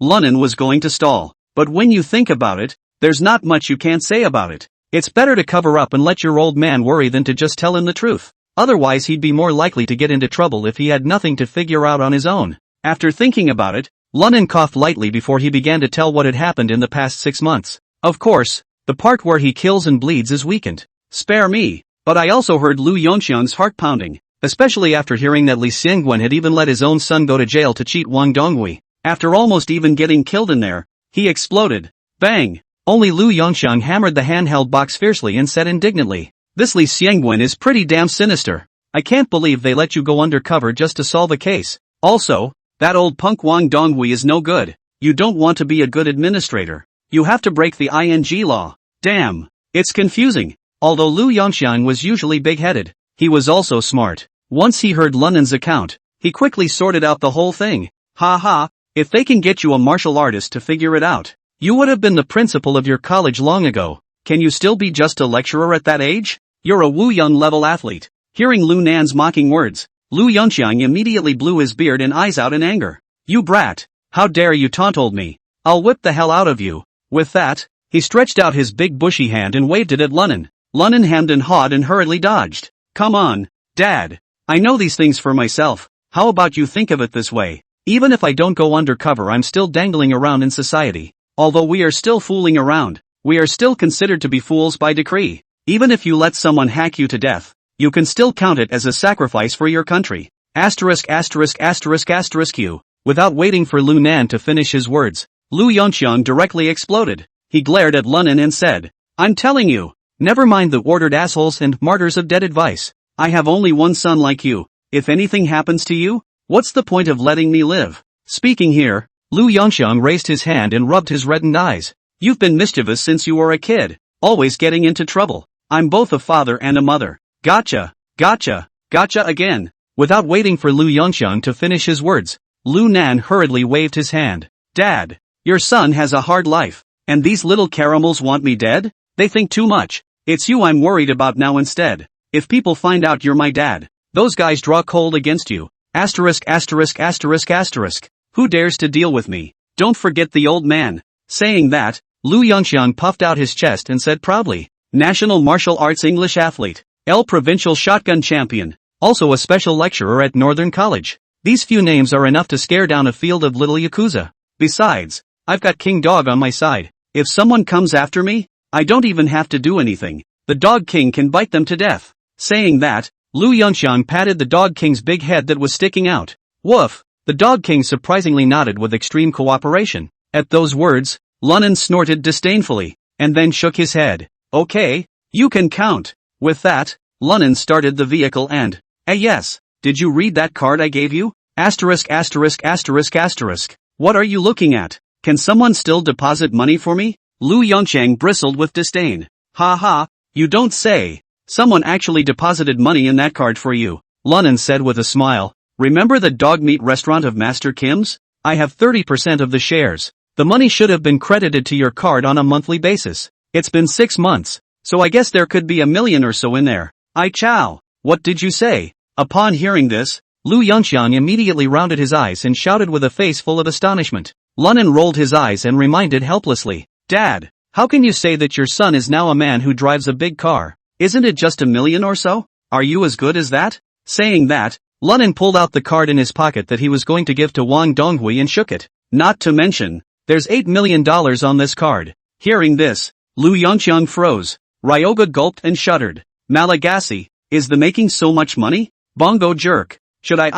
S1: Lunan was going to stall, but when you think about it, there's not much you can't say about it. It's better to cover up and let your old man worry than to just tell him the truth. Otherwise he'd be more likely to get into trouble if he had nothing to figure out on his own. After thinking about it, Lunan coughed lightly before he began to tell what had happened in the past 6 months. Of course, the part where he kills and bleeds is weakened. Spare me, but I also heard Lu Yongxiang's heart pounding, especially after hearing that Li Xingwen had even let his own son go to jail to cheat Wang Donghui. After almost even getting killed in there, he exploded. Bang! Only Lu Yongxiang hammered the handheld box fiercely and said indignantly, This Li Xingwen is pretty damn sinister. I can't believe they let you go undercover just to solve a case. Also, that old punk Wang Donghui is no good. You don't want to be a good administrator. You have to break the ING law. Damn. It's confusing. Although Lu Yongxiang was usually big-headed, he was also smart. Once he heard Lunan's account, He quickly sorted out the whole thing. Ha ha, if they can get you a martial artist to figure it out, you would have been the principal of your college long ago. Can you still be just a lecturer at that age? You're a Wu Yun level athlete. Hearing Lu Nan's mocking words, Lu Yunxiang immediately blew his beard and eyes out in anger. You brat! How dare you taunt me? I'll whip the hell out of you. With that, he stretched out his big bushy hand and waved it at Lunnan. Lunnan hemmed and hawed and hurriedly dodged. Come on, Dad. I know these things for myself. How about you think of it this way? Even if I don't go undercover, I'm still dangling around in society. Although we are still fooling around, we are still considered to be fools by decree. Even if you let someone hack you to death, you can still count it as a sacrifice for your country. Asterisk asterisk asterisk asterisk Q. Without waiting for Lu Nan to finish his words, Lu Yunxiang directly exploded. He glared at Lunnan and said, I'm telling you, never mind the ordered assholes and martyrs of dead advice. I have only one son like you. If anything happens to you, what's the point of letting me live? Speaking here, Lu Yunxiang raised his hand and rubbed his reddened eyes. You've been mischievous since you were a kid, always getting into trouble. I'm both a father and a mother. Gotcha, gotcha, gotcha again. Without waiting for Lu Yunxiang to finish his words, Lu Nan hurriedly waved his hand. Dad, your son has a hard life, and these little caramels want me dead? They think too much. It's you I'm worried about now instead. If people find out you're my dad, those guys draw cold against you. Asterisk asterisk asterisk asterisk. Who dares to deal with me? Don't forget the old man. Saying that, Lu Yunxiang puffed out his chest and said proudly, National Martial Arts English Athlete, L Provincial Shotgun Champion, also a special lecturer at Northern College. These few names are enough to scare down a field of little Yakuza. Besides, I've got King Dog on my side. If someone comes after me, I don't even have to do anything. The Dog King can bite them to death. Saying that, Lu Yunxiang patted the Dog King's big head that was sticking out. Woof! The Dog King surprisingly nodded with extreme cooperation. At those words, Lunnan snorted disdainfully, and then shook his head. Okay, you can count. With that, Lunnan started the vehicle and, yes, did you read that card I gave you? Asterisk asterisk asterisk asterisk. What are you looking at? Can someone still deposit money for me? Lu Yunxiang bristled with disdain. Ha ha, you don't say. Someone actually deposited money in that card for you, Lunnan said with a smile. Remember the dog meat restaurant of Master Kim's? I have 30% of the shares. The money should have been credited to your card on a monthly basis. It's been 6 months, so I guess there could be $1 million or so in there. Ai chow, what did you say? Upon hearing this, Lu Yunxiang immediately rounded his eyes and shouted with a face full of astonishment. Lunnan rolled his eyes and reminded helplessly, Dad, how can you say that your son is now a man who drives a big car? Isn't it just $1 million or so? Are you as good as that? Saying that, Lunnan pulled out the card in his pocket that he was going to give to Wang Donghui and shook it. Not to mention, there's $8 million on this card. Hearing this, Lu Yunxiang froze. Ryoga gulped and shuddered. Malagasy, is the making so much money? Bongo jerk. Should I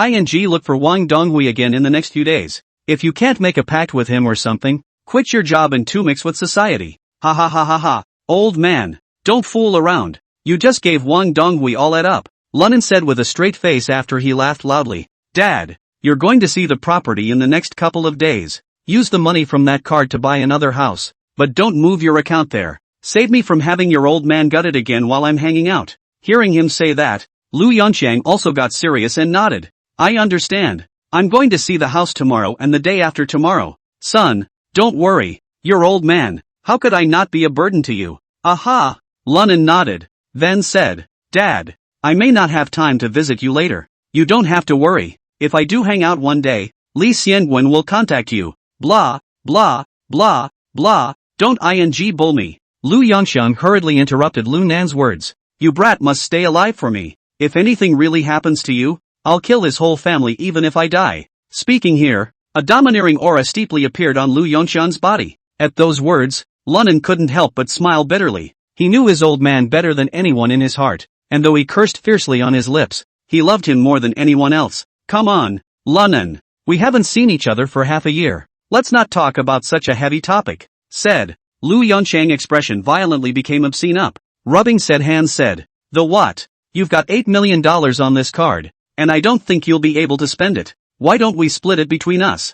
S1: look for Wang Donghui again in the next few days? If you can't make a pact with him or something, quit your job and mix with society. Ha ha ha ha ha. Old man, don't fool around. You just gave Wang Donghui all that up. Lunnan said with a straight face after he laughed loudly. Dad, you're going to see the property in the next couple of days. Use the money from that card to buy another house, but don't move your account there. Save me from having your old man gutted again while I'm hanging out. Hearing him say that, Lu Yunxiang also got serious and nodded. I understand. I'm going to see the house tomorrow and the day after tomorrow. Son, don't worry. You're old man. How could I not be a burden to you? Aha! Lunnan nodded, then said, Dad, I may not have time to visit you later. You don't have to worry. If I do hang out one day, Li Xianwen will contact you. Blah, blah, blah, blah, don't bull me. Lu Yunxiang hurriedly interrupted Lu Nan's words. You brat must stay alive for me. If anything really happens to you, I'll kill his whole family even if I die. Speaking here, a domineering aura steeply appeared on Lu Yunxiang's body. At those words, Lunnan couldn't help but smile bitterly. He knew his old man better than anyone in his heart, and though he cursed fiercely on his lips, he loved him more than anyone else. Come on, Lunnan. We haven't seen each other for half a year. Let's not talk about such a heavy topic, said. Lu Yunxiang's expression violently became obscene up. Rubbing said hands said, the what? You've got $8 million on this card, and I don't think you'll be able to spend it. Why don't we split it between us?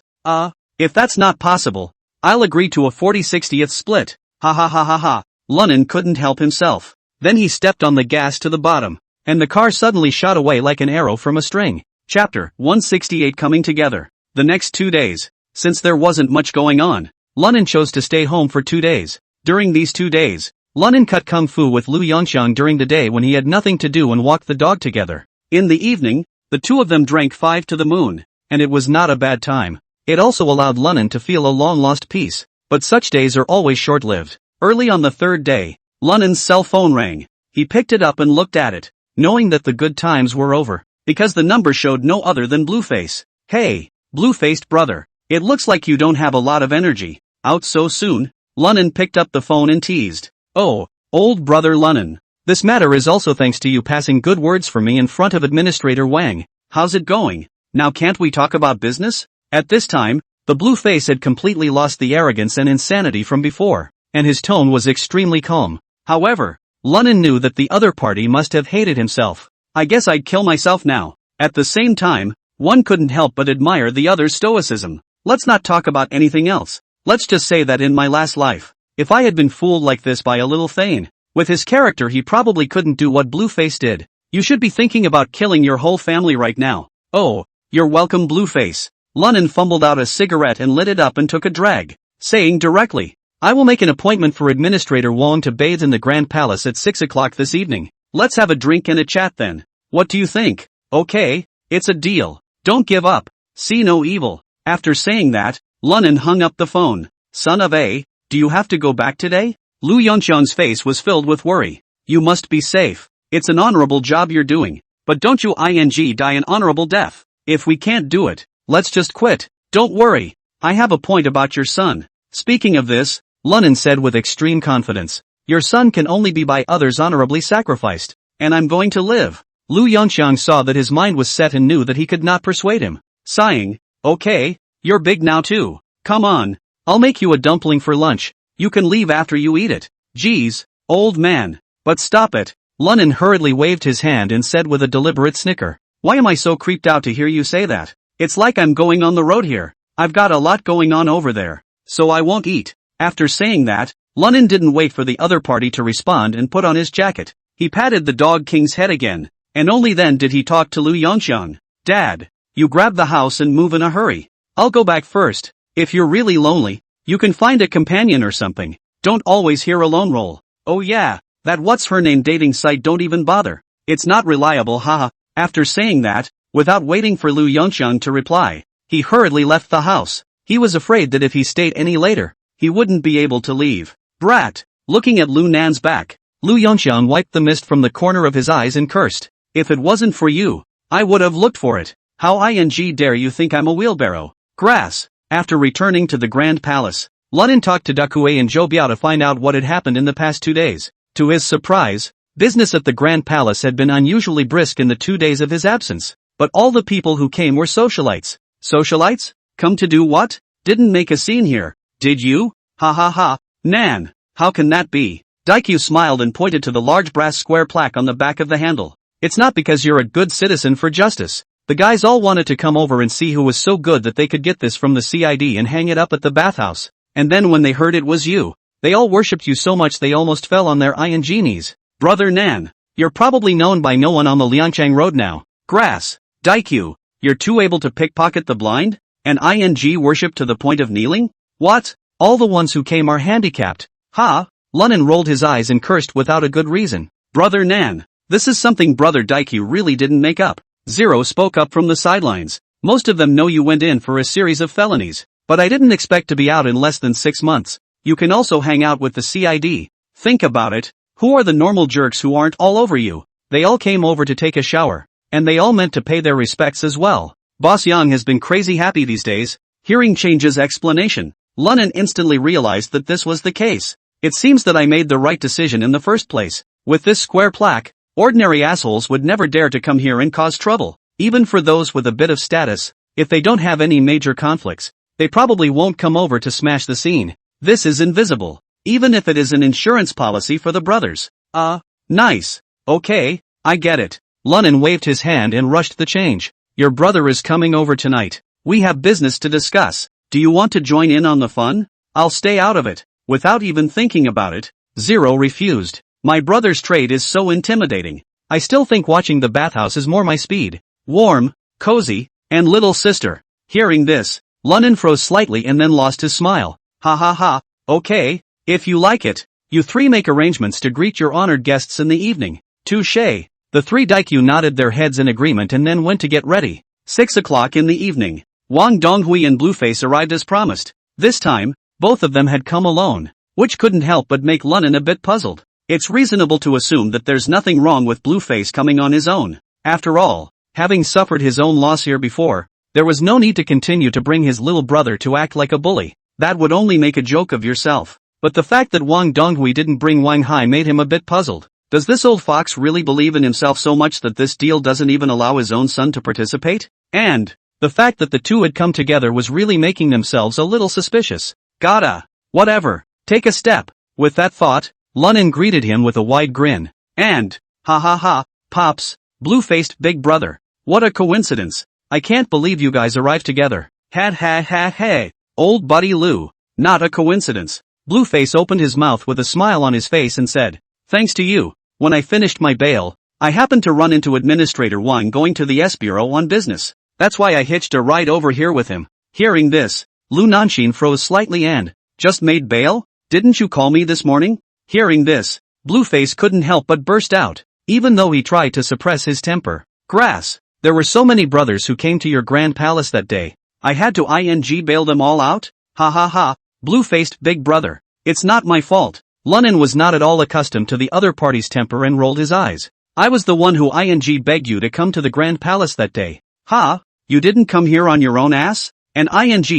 S1: If that's not possible, I'll agree to a 40/60th split. Ha ha ha ha ha. Lunnan couldn't help himself. Then he stepped on the gas to the bottom, and the car suddenly shot away like an arrow from a string. Chapter 168 Coming Together. The next 2 days. Since there wasn't much going on, Lunan chose to stay home for 2 days. During these 2 days, Lunan cut kung fu with Lu Yongxiang during the day when he had nothing to do and walked the dog together. In the evening, the two of them drank 5 to the moon, and it was not a bad time. It also allowed Lunan to feel a long-lost peace, but such days are always short-lived. Early on the third day, Lunan's cell phone rang. He picked it up and looked at it, knowing that the good times were over, because the number showed no other than Blueface. Hey, blue-faced brother, it looks like you don't have a lot of energy. Out so soon? Lunan picked up the phone and teased. Oh, old brother Lunan. This matter is also thanks to you passing good words for me in front of Administrator Wang. How's it going? Now can't we talk about business? At this time, the blue face had completely lost the arrogance and insanity from before, and his tone was extremely calm. However, Lunan knew that the other party must have hated himself. I guess I'd kill myself now. At the same time, one couldn't help but admire the other's stoicism. Let's not talk about anything else. Let's just say that in my last life, if I had been fooled like this by a little Thane, with his character he probably couldn't do what Blueface did. You should be thinking about killing your whole family right now. Oh, you're welcome Blueface. Lunan fumbled out a cigarette and lit it up and took a drag, saying directly, I will make an appointment for Administrator Wang to bathe in the Grand Palace at 6 o'clock this evening. Let's have a drink and a chat then. What do you think? Okay, it's a deal. Don't give up. See no evil. After saying that, Lunan hung up the phone. Son of a, do you have to go back today? Lu Yongxiang's face was filled with worry. You must be safe. It's an honorable job you're doing. But don't you die an honorable death. If we can't do it, let's just quit. Don't worry. I have a point about your son. Speaking of this, Lunan said with extreme confidence, your son can only be by others honorably sacrificed, and I'm going to live. Lu Yongxiang saw that his mind was set and knew that he could not persuade him. Sighing, okay, you're big now too. Come on, I'll make you a dumpling for lunch. You can leave after you eat it. Geez, old man. But stop it. Lunan hurriedly waved his hand and said with a deliberate snicker, why am I so creeped out to hear you say that? It's like I'm going on the road here. I've got a lot going on over there, so I won't eat. After saying that, Lunan didn't wait for the other party to respond and put on his jacket. He patted the dog king's head again, and only then did he talk to Lu Yongxiang. Dad, you grab the house and move in a hurry. I'll go back first. If you're really lonely, you can find a companion or something. Don't always hear alone roll. Oh yeah, that what's her name dating site don't even bother. It's not reliable haha. After saying that, without waiting for Lu Yongxiang to reply, he hurriedly left the house. He was afraid that if he stayed any later, he wouldn't be able to leave. Brat! Looking at Lu Nan's back, Lu Yongxiang wiped the mist from the corner of his eyes and cursed. If it wasn't for you, I would have looked for it. How dare you think I'm a wheelbarrow? Grass! After returning to the Grand Palace, Lunan talked to Dakue and Zhou Biao to find out what had happened in the past 2 days. To his surprise, business at the Grand Palace had been unusually brisk in the 2 days of his absence, but all the people who came were socialites. Socialites? Come to do what? Didn't make a scene here, did you? Ha ha ha. Nan, how can that be? Daikyu smiled and pointed to the large brass square plaque on the back of the handle. It's not because you're a good citizen for justice. The guys all wanted to come over and see who was so good that they could get this from the CID and hang it up at the bathhouse. And then when they heard it was you, they all worshipped you so much they almost fell on their knees. Brother Nan, you're probably known by no one on the Lianchang Road now. Grass. Daikyu, you're too able to pickpocket the blind? And worship to the point of kneeling? What? All the ones who came are handicapped. Ha? Lunan rolled his eyes and cursed without a good reason. Brother Nan, this is something Brother Daikyu really didn't make up. Zero spoke up from the sidelines. Most of them know you went in for a series of felonies, but I didn't expect to be out in less than 6 months. You can also hang out with the CID. Think about it. Who are the normal jerks who aren't all over you? They all came over to take a shower, and they all meant to pay their respects as well. Boss Yang has been crazy happy these days. Hearing Change's explanation, Lunan instantly realized that this was the case. It seems that I made the right decision in the first place. With this square plaque, ordinary assholes would never dare to come here and cause trouble. Even for those with a bit of status, if they don't have any major conflicts, they probably won't come over to smash the scene. This is invisible. Even if it is an insurance policy for the brothers. Nice. Okay, I get it. Lunan waved his hand and rushed the change. Your brother is coming over tonight. We have business to discuss. Do you want to join in on the fun? I'll stay out of it. Without even thinking about it, Zero refused. My brother's trade is so intimidating. I still think watching the bathhouse is more my speed. Warm, cozy, and little sister. Hearing this, Lunnan froze slightly and then lost his smile. Ha ha ha, okay, if you like it. You three make arrangements to greet your honored guests in the evening. Touché. The three Daikyu nodded their heads in agreement and then went to get ready. 6 o'clock in the evening. Wang Donghui and Blueface arrived as promised. This time, both of them had come alone, which couldn't help but make Lunnan a bit puzzled. It's reasonable to assume that there's nothing wrong with Blueface coming on his own. After all, having suffered his own loss here before, there was no need to continue to bring his little brother to act like a bully. That would only make a joke of yourself. But the fact that Wang Donghui didn't bring Wang Hai made him a bit puzzled. Does this old fox really believe in himself so much that this deal doesn't even allow his own son to participate? And the fact that the two had come together was really making themselves a little suspicious. Whatever, take a step. With that thought, Lunnan greeted him with a wide grin. And, ha ha ha, Pops, blue-faced big brother. What a coincidence. I can't believe you guys arrived together. Ha ha ha ha. Old buddy Lou. Not a coincidence. Blueface opened his mouth with a smile on his face and said, thanks to you, when I finished my bail, I happened to run into Administrator Wang going to the S Bureau on business. That's why I hitched a ride over here with him. Hearing this, Lu Nanxin froze slightly and, just made bail? Didn't you call me this morning? Hearing this, Blueface couldn't help but burst out, even though he tried to suppress his temper. Grass, there were so many brothers who came to your grand palace that day. I had to bail them all out? Ha ha ha, blue-faced big brother. It's not my fault. Lunnan was not at all accustomed to the other party's temper and rolled his eyes. I was the one who begged you to come to the Grand Palace that day. Ha? You didn't come here on your own ass? And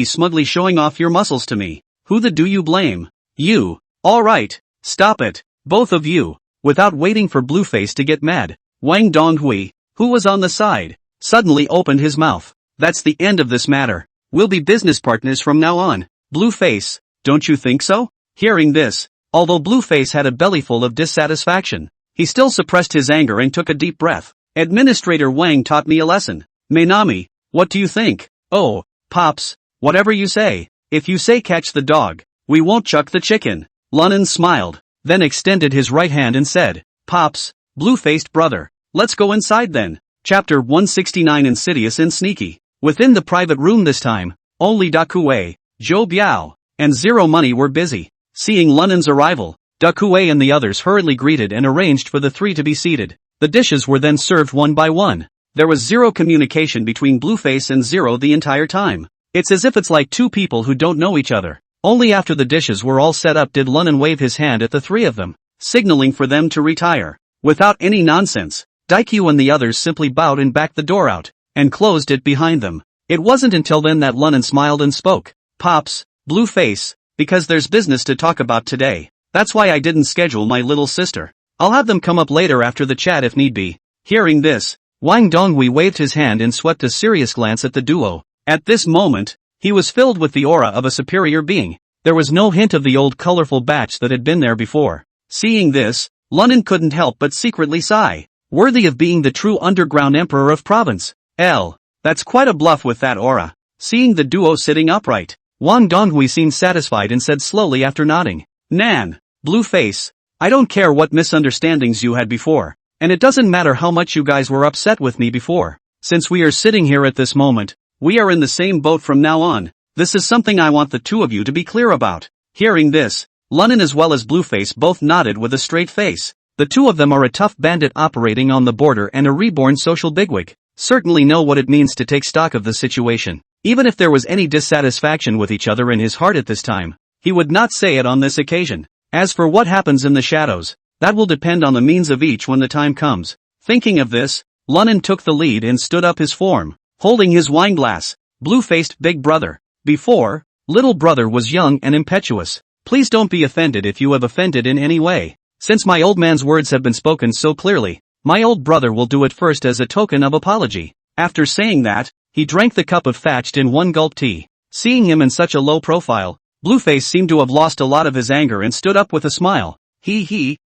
S1: smugly showing off your muscles to me. Who do you blame? You. Alright, stop it, both of you. Without waiting for Blueface to get mad, Wang Donghui, who was on the side, suddenly opened his mouth. That's the end of this matter. We'll be business partners from now on. Blueface, don't you think so? Hearing this, although Blueface had a bellyful of dissatisfaction, he still suppressed his anger and took a deep breath. Administrator Wang taught me a lesson. Mainami, what do you think? Oh, Pops, whatever you say. If you say catch the dog, we won't chuck the chicken. Lunnan smiled, then extended his right hand and said, Pops, blue-faced brother, let's go inside then. Chapter 169 Insidious and Sneaky. Within the private room this time, only Dakue, Zhou Biao, and Zero Money were busy. Seeing Lunnan's arrival, Dakue and the others hurriedly greeted and arranged for the three to be seated. The dishes were then served one by one. There was zero communication between Blueface and Zero the entire time. It's as if it's like two people who don't know each other. Only after the dishes were all set up did Lunnan wave his hand at the three of them, signaling for them to retire. Without any nonsense, Daikyu and the others simply bowed and backed the door out, and closed it behind them. It wasn't until then that Lunnan smiled and spoke. Pops, Blueface, because there's business to talk about today. That's why I didn't schedule my little sister. I'll have them come up later after the chat if need be. Hearing this, Wang Donghui waved his hand and swept a serious glance at the duo. At this moment, he was filled with the aura of a superior being. There was no hint of the old colorful batch that had been there before. Seeing this, Lunnan couldn't help but secretly sigh. Worthy of being the true underground emperor of province. That's quite a bluff with that aura. Seeing the duo sitting upright, Wang Donghui seemed satisfied and said slowly after nodding. Nan, Blueface, I don't care what misunderstandings you had before, and it doesn't matter how much you guys were upset with me before. Since we are sitting here at this moment, we are in the same boat from now on. This is something I want the two of you to be clear about. Hearing this, Lunnan as well as Blueface both nodded with a straight face. The two of them are a tough bandit operating on the border and a reborn social bigwig. Certainly know what it means to take stock of the situation. Even if there was any dissatisfaction with each other in his heart at this time, he would not say it on this occasion. As for what happens in the shadows, that will depend on the means of each when the time comes. Thinking of this, Lunnan took the lead and stood up his form, holding his wineglass. Blue-faced big brother. Before, little brother was young and impetuous. Please don't be offended if you have offended in any way. Since my old man's words have been spoken so clearly, my old brother will do it first as a token of apology. After saying that, he drank the cup of thatched in one gulp tea. Seeing him in such a low profile, Blueface seemed to have lost a lot of his anger and stood up with a smile.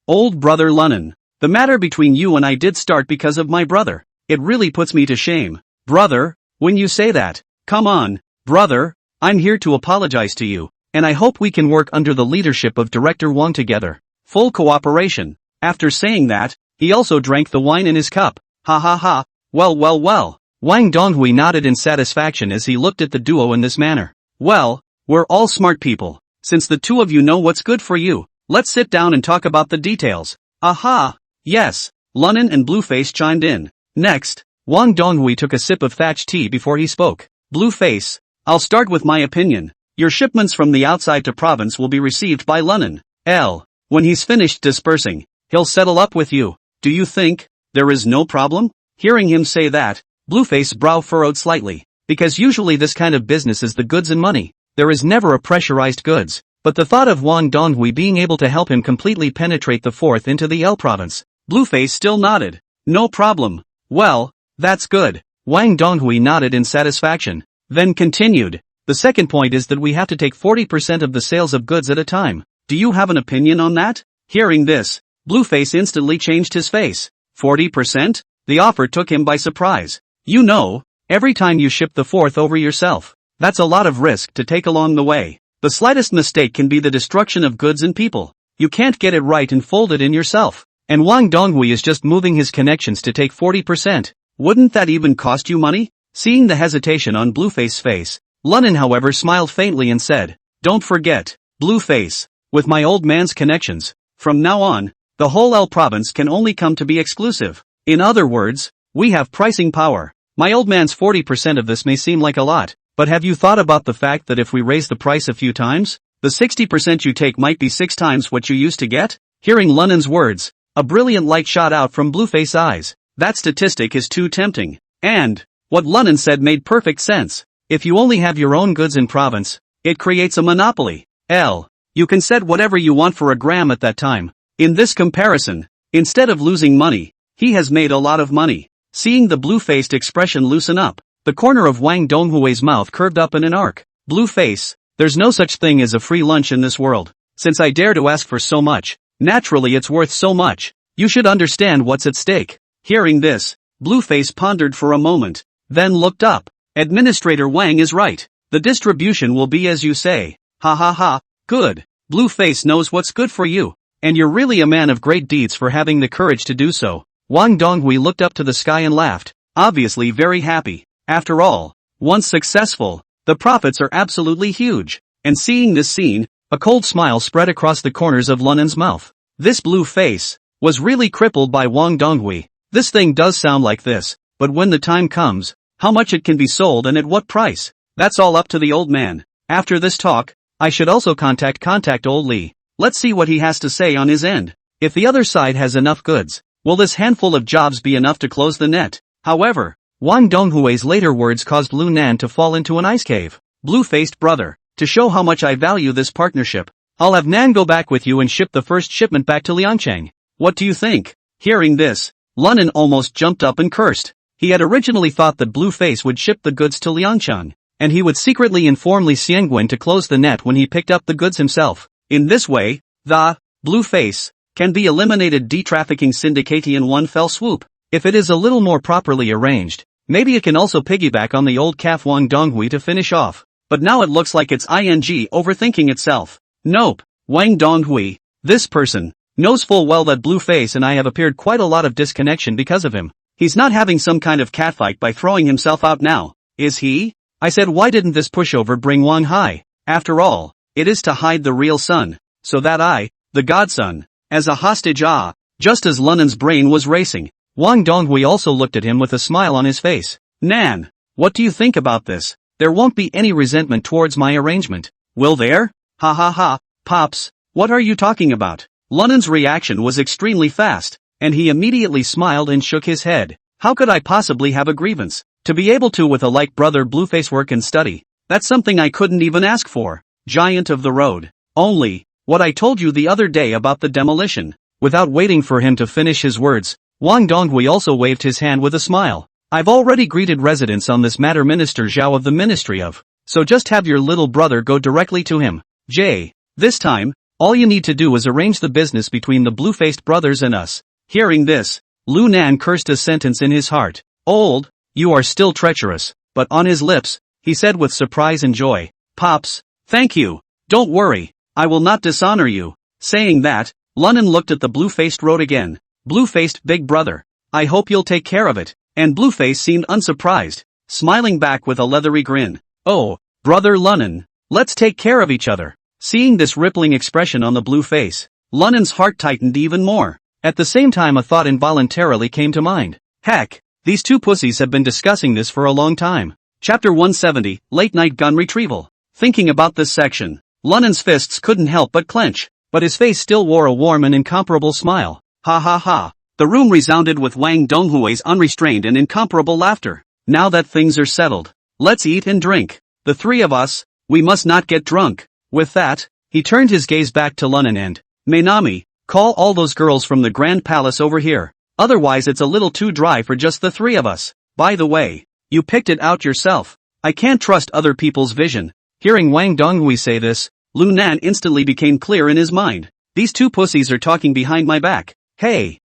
S1: Old brother Lunnan. The matter between you and I did start because of my brother. It really puts me to shame. Brother, when you say that, come on, brother, I'm here to apologize to you, and I hope we can work under the leadership of Director Wang together. Full cooperation. After saying that, he also drank the wine in his cup. Ha ha ha, well. Wang Donghui nodded in satisfaction as he looked at the duo in this manner. Well, we're all smart people. Since the two of you know what's good for you, let's sit down and talk about the details. Aha! Yes, Lunan and Blueface chimed in. Next, Wang Donghui took a sip of thatch tea before he spoke. Blueface, I'll start with my opinion. Your shipments from the outside to province will be received by Lunan. When he's finished dispersing, he'll settle up with you. Do you think there is no problem? Hearing him say that, Blueface's brow furrowed slightly, because usually this kind of business is the goods and money. There is never a pressurized goods, but the thought of Wang Donghui being able to help him completely penetrate the fourth into the L province. Blueface still nodded. No problem. Well, that's good. Wang Donghui nodded in satisfaction, then continued. The second point is that we have to take 40% of the sales of goods at a time. Do you have an opinion on that? Hearing this, Blueface instantly changed his face. 40%? The offer took him by surprise. You know, every time you ship the fourth over yourself, that's a lot of risk to take along the way. The slightest mistake can be the destruction of goods and people. You can't get it right and fold it in yourself. And Wang Donghui is just moving his connections to take 40%. Wouldn't that even cost you money? Seeing the hesitation on Blueface's face, Lunan however smiled faintly and said, Don't forget, Blueface, with my old man's connections, from now on, the whole L province can only come to be exclusive. In other words, we have pricing power. My old man's 40% of this may seem like a lot, but have you thought about the fact that if we raise the price a few times, the 60% you take might be 6 times what you used to get? Hearing Lunan's words, a brilliant light shot out from Blueface's eyes. That statistic is too tempting. And what Lunan said made perfect sense. If you only have your own goods in province, it creates a monopoly. You can set whatever you want for a gram at that time. In this comparison, instead of losing money, he has made a lot of money. Seeing the blue-faced expression loosen up, the corner of Wang Donghui's mouth curved up in an arc. Blueface, there's no such thing as a free lunch in this world. Since I dare to ask for so much, naturally it's worth so much. You should understand what's at stake. Hearing this, Blueface pondered for a moment, then looked up. Administrator Wang is right. The distribution will be as you say. Ha ha ha, good. Blueface knows what's good for you. And you're really a man of great deeds for having the courage to do so. Wang Donghui looked up to the sky and laughed, obviously very happy. After all, once successful, the profits are absolutely huge. And seeing this scene, a cold smile spread across the corners of Lunan's mouth. This Blueface was really crippled by Wang Donghui. This thing does sound like this, but when the time comes, how much it can be sold and at what price, that's all up to the old man. After this talk, I should also contact old Li. Let's see what he has to say on his end. If the other side has enough goods, will this handful of jobs be enough to close the net? However, Wang Donghui's later words caused Lu Nan to fall into an ice cave. Blue-faced brother, to show how much I value this partnership, I'll have Nan go back with you and ship the first shipment back to Liangchang. What do you think? Hearing this, Lunan almost jumped up and cursed. He had originally thought that Blueface would ship the goods to Liangchang, and he would secretly inform Li Xiangguan to close the net when he picked up the goods himself. In this way, the Blueface can be eliminated de-trafficking syndicate in one fell swoop. If it is a little more properly arranged, maybe it can also piggyback on the old calf Wang Donghui to finish off. But now it looks like it's overthinking itself. Nope, Wang Donghui, this person, knows full well that Blueface and I have appeared quite a lot of disconnection because of him. He's not having some kind of catfight by throwing himself out now, is he? I said why didn't this pushover bring Wang Hai? After all, it is to hide the real son, so that I, the godson, as a hostage just as Lunan's brain was racing, Wang Donghui also looked at him with a smile on his face. Nan, what do you think about this? There won't be any resentment towards my arrangement, will there? Ha ha ha, Pops, what are you talking about? Lunan's reaction was extremely fast, and he immediately smiled and shook his head. How could I possibly have a grievance? To be able to with a like brother Blueface work and study, that's something I couldn't even ask for. Giant of the road. Only, what I told you the other day about the demolition. Without waiting for him to finish his words, Wang Donghui also waved his hand with a smile. I've already greeted residents on this matter, Minister Zhao of the Ministry of. So just have your little brother go directly to him. This time, all you need to do is arrange the business between the blue-faced brothers and us. Hearing this, Lu Nan cursed a sentence in his heart. Old, you are still treacherous, but on his lips, he said with surprise and joy, Pops, thank you. Don't worry, I will not dishonor you. Saying that, Lunan looked at the blue-faced road again. Blue-faced big brother, I hope you'll take care of it, And Blueface seemed unsurprised, smiling back with a leathery grin. "Oh, brother Lunnan, let's take care of each other." Seeing this rippling expression on the blue face, Lunnan's heart tightened even more. At the same time a thought involuntarily came to mind. Heck, these two pussies have been discussing this for a long time. Chapter 170, Late Night Gun Retrieval. Thinking about this section, Lunnan's fists couldn't help but clench, but his face still wore a warm and incomparable smile. Ha ha ha. The room resounded with Wang Donghui's unrestrained and incomparable laughter. Now that things are settled, let's eat and drink. The three of us, we must not get drunk. With that, he turned his gaze back to Lunnan and, Mainami, call all those girls from the Grand Palace over here. Otherwise it's a little too dry for just the three of us. By the way, you picked it out yourself. I can't trust other people's vision. Hearing Wang Donghui say this, Lu Nan instantly became clear in his mind. These two pussies are talking behind my back. Hey,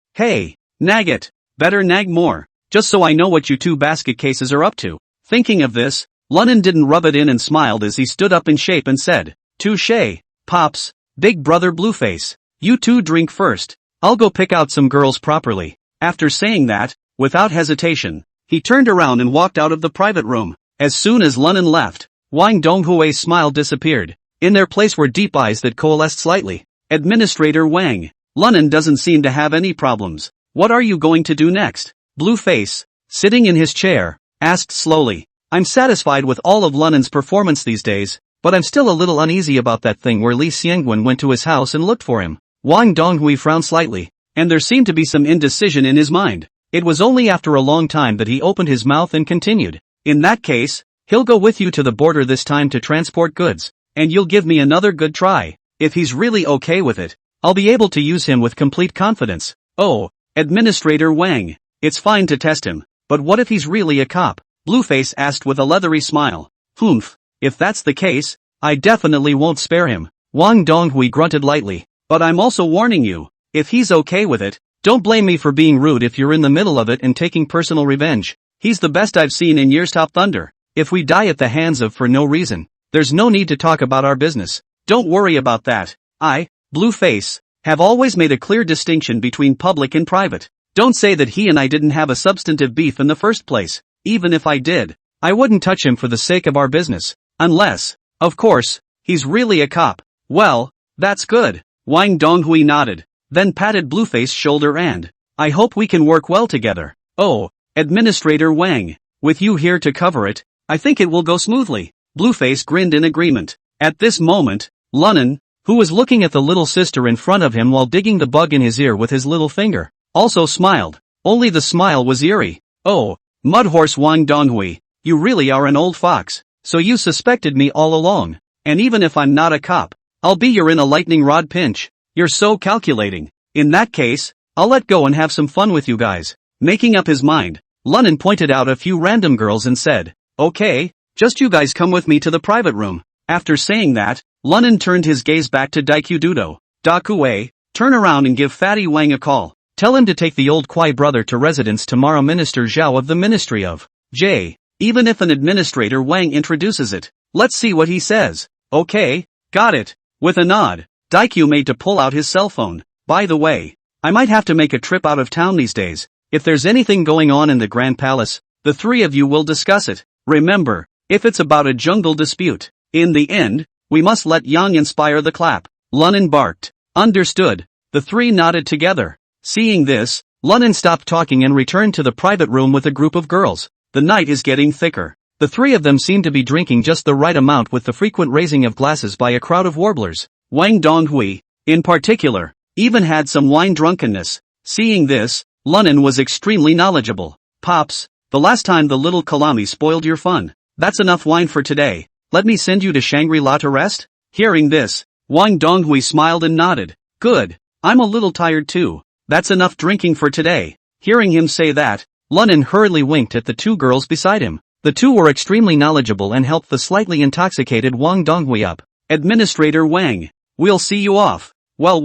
S1: nag it. Better nag more, just so I know what you two basket cases are up to. Thinking of this, Lunnan didn't rub it in and smiled as he stood up in shape and said, Touché, Pops, big brother Blueface. You two drink first. I'll go pick out some girls properly. After saying that, without hesitation, he turned around and walked out of the private room. As soon as Lunnan left, Wang Donghui's smile disappeared. In their place were deep eyes that coalesced slightly. Administrator Wang, Lunnan doesn't seem to have any problems. What are you going to do next? Blueface, sitting in his chair, asked slowly. I'm satisfied with all of Lunnan's performance these days, but I'm still a little uneasy about that thing where Li Xiangguan went to his house and looked for him. Wang Donghui frowned slightly, and there seemed to be some indecision in his mind. It was only after a long time that he opened his mouth and continued. In that case, he'll go with you to the border this time to transport goods, and you'll give me another good try. If he's really okay with it, I'll be able to use him with complete confidence. Oh, Administrator Wang, it's fine to test him, but what if he's really a cop? Blueface asked with a leathery smile. Humph, if that's the case, I definitely won't spare him. Wang Donghui grunted lightly. But I'm also warning you, if he's okay with it, don't blame me for being rude if you're in the middle of it and taking personal revenge. He's the best I've seen in years. Top Thunder. If we die at the hands of for no reason, there's no need to talk about our business. Don't worry about that. I, Blueface, have always made a clear distinction between public and private. Don't say that he and I didn't have a substantive beef in the first place. Even if I did, I wouldn't touch him for the sake of our business. Unless, of course, he's really a cop. Well, that's good. Wang Donghui nodded, then patted Blueface's shoulder and, I hope we can work well together. Oh, Administrator Wang, with you here to cover it, I think it will go smoothly. Blueface grinned in agreement. At this moment, Lunnan, who was looking at the little sister in front of him while digging the bug in his ear with his little finger, also smiled. Only the smile was eerie. Oh, Mudhorse Wang Donghui, you really are an old fox. So you suspected me all along. And even if I'm not a cop, I'll be your in a lightning rod pinch. You're so calculating. In that case, I'll let go and have some fun with you guys. Making up his mind, Lunnan pointed out a few random girls and said, okay, just you guys come with me to the private room. After saying that, Lunnan turned his gaze back to Daikududo. Dakue, turn around and give Fatty Wang a call. Tell him to take the old Kwai brother to residence tomorrow. Minister Zhao of the Ministry of J. Even if an Administrator Wang introduces it, let's see what he says. Okay, got it. With a nod, Daiku made to pull out his cell phone. By the way, I might have to make a trip out of town these days. If there's anything going on in the Grand Palace, the three of you will discuss it. Remember, if it's about a jungle dispute, in the end, we must let Yang inspire the clap. Lunnan barked. Understood. The three nodded together. Seeing this, Lunnan stopped talking and returned to the private room with a group of girls. The night is getting thicker. The three of them seem to be drinking just the right amount with the frequent raising of glasses by a crowd of warblers. Wang Donghui, in particular, even had some wine drunkenness. Seeing this, Lunnan was extremely knowledgeable. Pops, the last time the little Kalami spoiled your fun. That's enough wine for today. Let me send you to Shangri-La to rest? Hearing this, Wang Donghui smiled and nodded. Good. I'm a little tired too. That's enough drinking for today. Hearing him say that, Lunnan hurriedly winked at the two girls beside him. The two were extremely knowledgeable and helped the slightly intoxicated Wang Donghui up. Administrator Wang, we'll see you off. Well.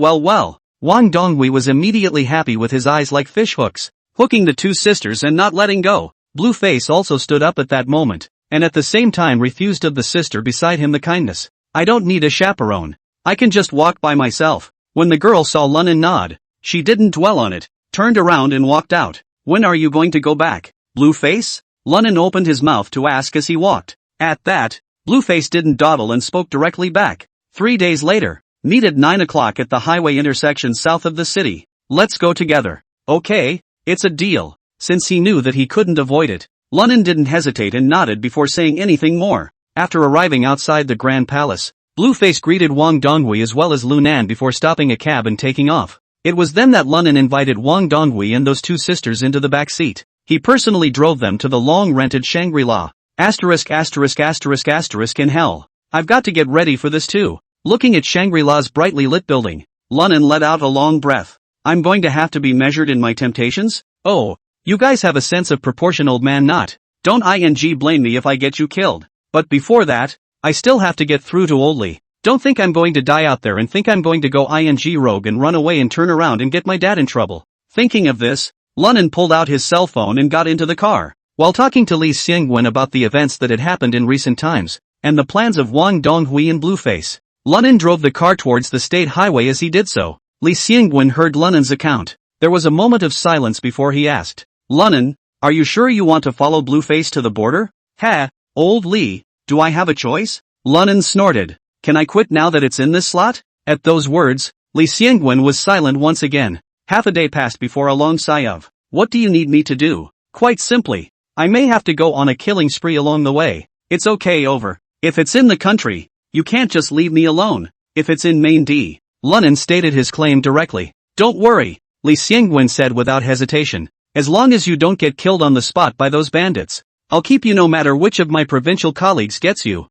S1: Wang Donghui was immediately happy with his eyes like fish hooks, hooking the two sisters and not letting go. Blueface also stood up at that moment, and at the same time refused of the sister beside him the kindness. I don't need a chaperone. I can just walk by myself. When the girl saw Lunnan nod, she didn't dwell on it, turned around and walked out. When are you going to go back? Blueface? Lunnan opened his mouth to ask as he walked. At that, Blueface didn't dawdle and spoke directly back. 3 days later, meet at 9 o'clock at the highway intersection south of the city. Let's go together. Okay, it's a deal. Since he knew that he couldn't avoid it, Lunnan didn't hesitate and nodded before saying anything more. After arriving outside the Grand Palace, Blueface greeted Wang Donghui as well as Lunan before stopping a cab and taking off. It was then that Lunnan invited Wang Donghui and those two sisters into the back seat. He personally drove them to the long-rented Shangri-La. In hell. I've got to get ready for this too. Looking at Shangri-La's brightly lit building, Lunnan let out a long breath. I'm going to have to be measured in my temptations? Oh, you guys have a sense of proportion, old man, not. Don't blame me if I get you killed. But before that, I still have to get through to Oldly. Don't think I'm going to die out there and think I'm going to go rogue and run away and turn around and get my dad in trouble. Thinking of this, Lunnan pulled out his cell phone and got into the car. While talking to Li Xingwen about the events that had happened in recent times, and the plans of Wang Donghui and Blueface, Lunnan drove the car towards the state highway. As he did so, Li Xingwen heard Lunnan's account. There was a moment of silence before he asked, Lunnan, are you sure you want to follow Blueface to the border? Ha, old Li, do I have a choice? Lunnan snorted. Can I quit now that it's in this slot? At those words, Li Xingwen was silent once again. Half a day passed before a long sigh of, what do you need me to do? Quite simply, I may have to go on a killing spree along the way. It's okay, over. If it's in the country, you can't just leave me alone. If it's in Main D. Lunnan stated his claim directly. Don't worry, Li Xingwen said without hesitation. As long as you don't get killed on the spot by those bandits, I'll keep you no matter which of my provincial colleagues gets you.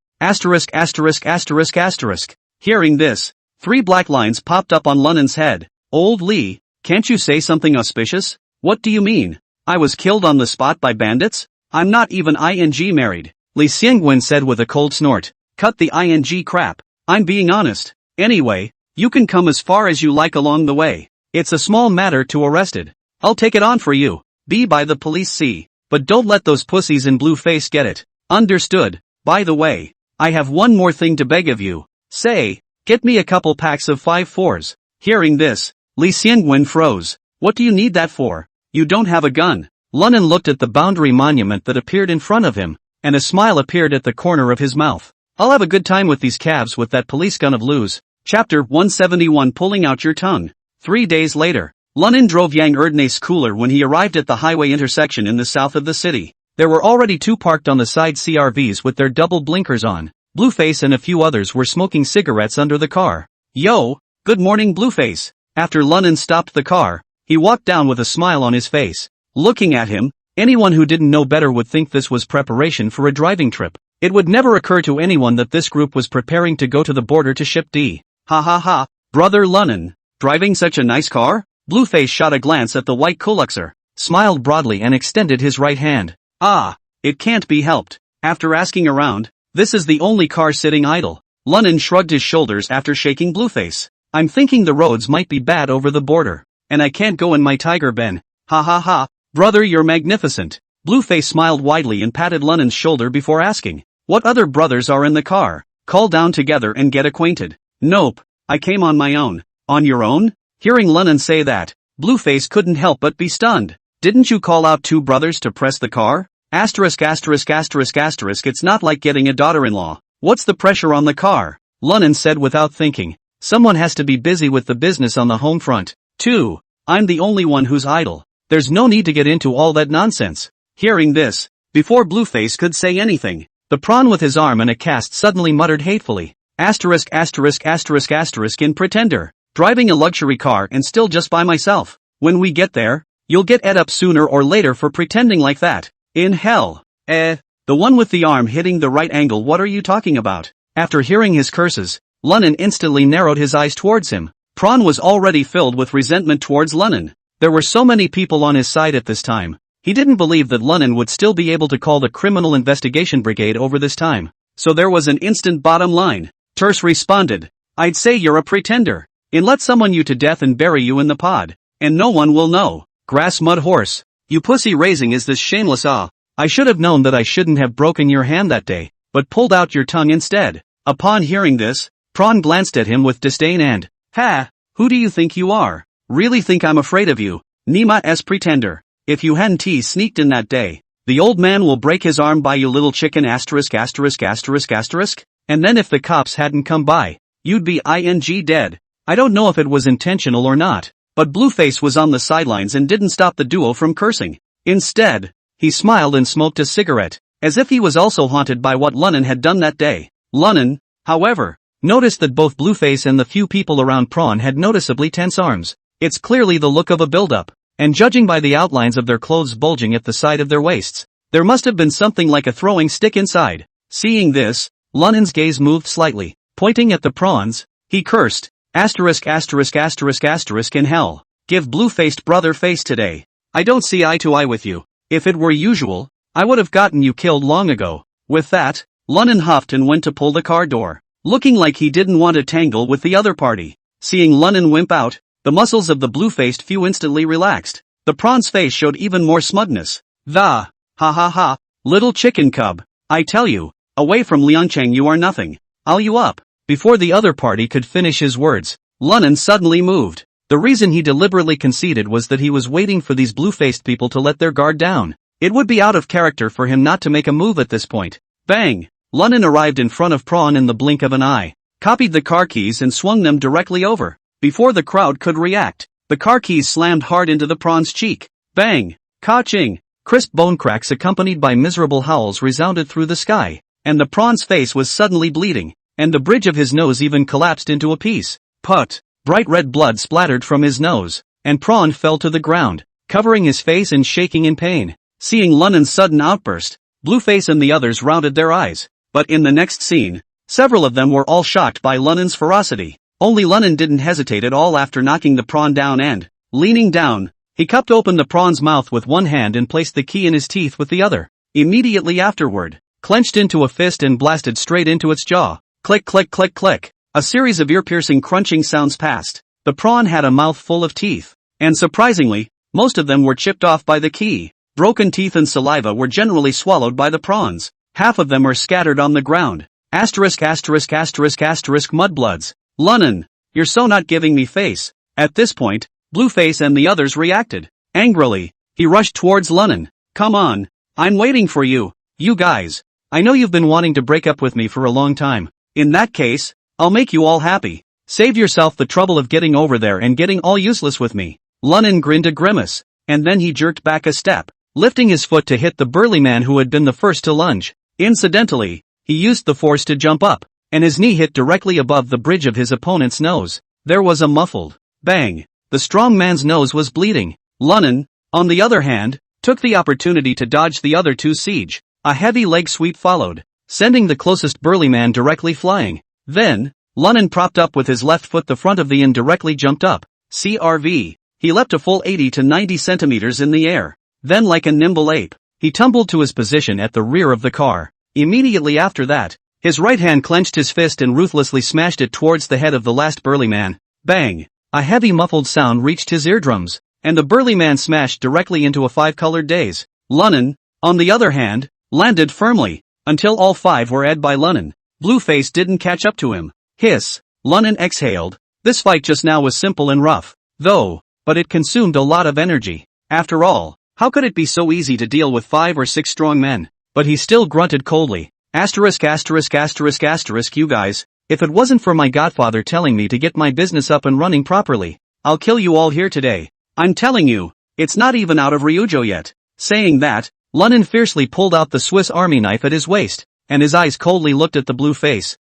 S1: Hearing this, 3 black lines popped up on Lunnan's head. Old Li, can't you say something auspicious? What do you mean? I was killed on the spot by bandits? I'm not even married. Li Xingwen said with a cold snort. Cut the crap. I'm being honest. Anyway, you can come as far as you like along the way. It's a small matter to arrested. I'll take it on for you. Be by the police, see. But don't let those pussies in Blueface get it. Understood. By the way, I have one more thing to beg of you. Say, get me a couple packs of 5-4s. Hearing this, Li Xingwen froze. What do you need that for? You don't have a gun. Lunnan looked at the boundary monument that appeared in front of him, and a smile appeared at the corner of his mouth. I'll have a good time with these calves with that police gun of Lu's. Chapter 171, Pulling Out Your Tongue. 3 days later, Lunnan drove Yang Erdnase cooler when he arrived at the highway intersection in the south of the city. There were already 2 parked on the side CRVs with their double blinkers on. Blueface and a few others were smoking cigarettes under the car. Yo, good morning, Blueface. After Lunnan stopped the car, he walked down with a smile on his face. Looking at him, anyone who didn't know better would think this was preparation for a driving trip. It would never occur to anyone that this group was preparing to go to the border to ship D. Ha ha ha, brother Lunnan, driving such a nice car? Blueface shot a glance at the white Kuluxer, smiled broadly and extended his right hand. Ah, it can't be helped. After asking around, this is the only car sitting idle. Lunnan shrugged his shoulders after shaking Blueface. I'm thinking the roads might be bad over the border. And I can't go in my Tiger Ben. Ha ha ha, brother, you're magnificent. Blueface smiled widely and patted Lunnan's shoulder before asking, what other brothers are in the car? Call down together and get acquainted. Nope, I came on my own. On your own? Hearing Lunnan say that, Blueface couldn't help but be stunned. Didn't you call out 2 brothers to press the car? It's not like getting a daughter-in-law. What's the pressure on the car? Lunnan said without thinking. Someone has to be busy with the business on the home front. 2. I'm the only one who's idle. There's no need to get into all that nonsense. Hearing this, before Blueface could say anything, the prawn with his arm in a cast suddenly muttered hatefully. In pretender. Driving a luxury car and still just by myself. When we get there, you'll get ed up sooner or later for pretending like that. In hell. The one with the arm hitting the right angle, what are you talking about? After hearing his curses, Lunnan instantly narrowed his eyes towards him. Prawn was already filled with resentment towards Lunnan. There were so many people on his side at this time. He didn't believe that Lunnan would still be able to call the Criminal Investigation Brigade over this time. So there was an instant bottom line. Terse responded, I'd say you're a pretender. And let someone you to death and bury you in the pod. And no one will know. Grass mud horse. You pussy raising is this shameless I should have known that I shouldn't have broken your hand that day, but pulled out your tongue instead. Upon hearing this, Prawn glanced at him with disdain and, ha, who do you think you are? Really think I'm afraid of you? Nima s pretender. If you hadn't sneaked in that day, The old man will break his arm by you little chicken asterisk asterisk asterisk asterisk. And then if the cops hadn't come by, you'd be dead. I don't know if it was intentional or not, but Blueface was on the sidelines and didn't stop the duo from cursing. Instead, he smiled and smoked a cigarette, as if he was also haunted by what Lunnan had done that day. Lunnan, however, noticed that both Blueface and the few people around Prawn had noticeably tense arms. It's clearly the look of a build-up, and judging by the outlines of their clothes bulging at the side of their waists, there must have been something like a throwing stick inside. Seeing this, Lunnan's gaze moved slightly. Pointing at the prawns, he cursed, asterisk asterisk asterisk asterisk in hell. Give blue-faced brother face today. I don't see eye to eye with you. If it were usual, I would have gotten you killed long ago. With that, Lunnan huffed and went to pull the car door, looking like he didn't want to tangle with the other party. Seeing Lunnan wimp out, the muscles of the blue-faced few instantly relaxed. The prawn's face showed even more smugness. Ha ha ha, little chicken cub. I tell you, away from Liangchang you are nothing. I'll you up. Before the other party could finish his words, Lunnan suddenly moved. The reason he deliberately conceded was that he was waiting for these blue-faced people to let their guard down. It would be out of character for him not to make a move at this point. Bang! Lunnan arrived in front of Prawn in the blink of an eye, copied the car keys and swung them directly over. Before the crowd could react, the car keys slammed hard into the prawn's cheek. Bang! Ka-ching! Crisp bone cracks accompanied by miserable howls resounded through the sky, and the prawn's face was suddenly bleeding, and the bridge of his nose even collapsed into a piece. Put! Bright red blood splattered from his nose, and Prawn fell to the ground, covering his face and shaking in pain. Seeing Lunnan's sudden outburst, Blueface and the others rounded their eyes. But in the next scene, several of them were all shocked by Lunnan's ferocity. Only Lunnan didn't hesitate at all after knocking the prawn down and, leaning down, he cupped open the prawn's mouth with one hand and placed the key in his teeth with the other. Immediately afterward, clenched into a fist and blasted straight into its jaw. Click click click click. A series of ear-piercing crunching sounds passed. The prawn had a mouth full of teeth, and surprisingly, most of them were chipped off by the key. Broken teeth and saliva were generally swallowed by the prawns. Half of them are scattered on the ground. Asterisk asterisk asterisk asterisk mudbloods. Lunnan, you're so not giving me face. At this point, Blueface and the others reacted. Angrily, he rushed towards Lunnan. Come on, I'm waiting for you. You guys, I know you've been wanting to break up with me for a long time. In that case, I'll make you all happy. Save yourself the trouble of getting over there and getting all useless with me. Lunnan grinned a grimace, and then he jerked back a step, lifting his foot to hit the burly man who had been the first to lunge. Incidentally, he used the force to jump up, and his knee hit directly above the bridge of his opponent's nose. There was a muffled bang. The strong man's nose was bleeding. Lunnan, on the other hand, took the opportunity to dodge the other two siege. A heavy leg sweep followed, sending the closest burly man directly flying. Then, Lunnan propped up with his left foot the front of the inn directly jumped up. CRV. He leapt a full 80 to 90 centimeters in the air. Then like a nimble ape, he tumbled to his position at the rear of the car. Immediately after that, his right hand clenched his fist and ruthlessly smashed it towards the head of the last burly man. Bang! A heavy muffled sound reached his eardrums, and the burly man smashed directly into a five-colored daze. Lunnan, on the other hand, landed firmly, until all five were ed by Lunnan. Blueface didn't catch up to him. Hiss! Lunnan exhaled. This fight just now was simple and rough, though, but it consumed a lot of energy. After all, how could it be so easy to deal with 5 or 6 strong men? But he still grunted coldly. Asterisk asterisk asterisk asterisk you guys, if it wasn't for my godfather telling me to get my business up and running properly, I'll kill you all here today. I'm telling you, it's not even out of Ryujo yet. Saying that, Lunnan fiercely pulled out the Swiss Army knife at his waist, and his eyes coldly looked at the blue face.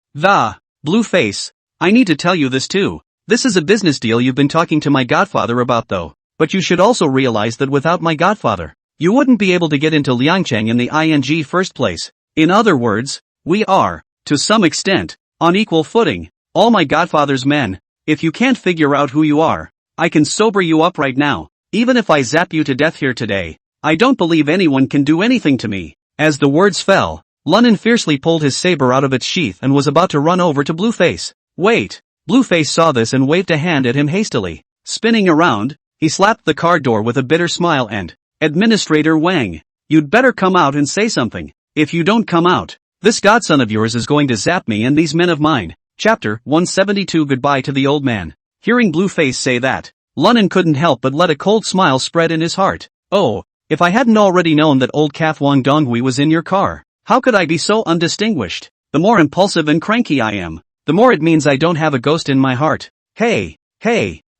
S1: Blue face, I need to tell you this too. This is a business deal you've been talking to my godfather about though. But you should also realize that without my godfather, you wouldn't be able to get into Liangchang in the ing first place. In other words, we are, to some extent, on equal footing. All my godfather's men. If you can't figure out who you are, I can sober you up right now. Even if I zap you to death here today, I don't believe anyone can do anything to me. As the words fell, Lunnan fiercely pulled his saber out of its sheath and was about to run over to Blueface. Wait! Blueface saw this and waved a hand at him hastily. Spinning around, he slapped the car door with a bitter smile and, Administrator Wang, you'd better come out and say something. If you don't come out, this godson of yours is going to zap me and these men of mine. Chapter 172 Goodbye to the old man. Hearing Blueface say that, Lunnan couldn't help but let a cold smile spread in his heart. Oh, If I hadn't already known that old calf Wang Donghui was in your car, how could I be so undistinguished? The more impulsive and cranky I am, the more it means I don't have a ghost in my heart. Hey,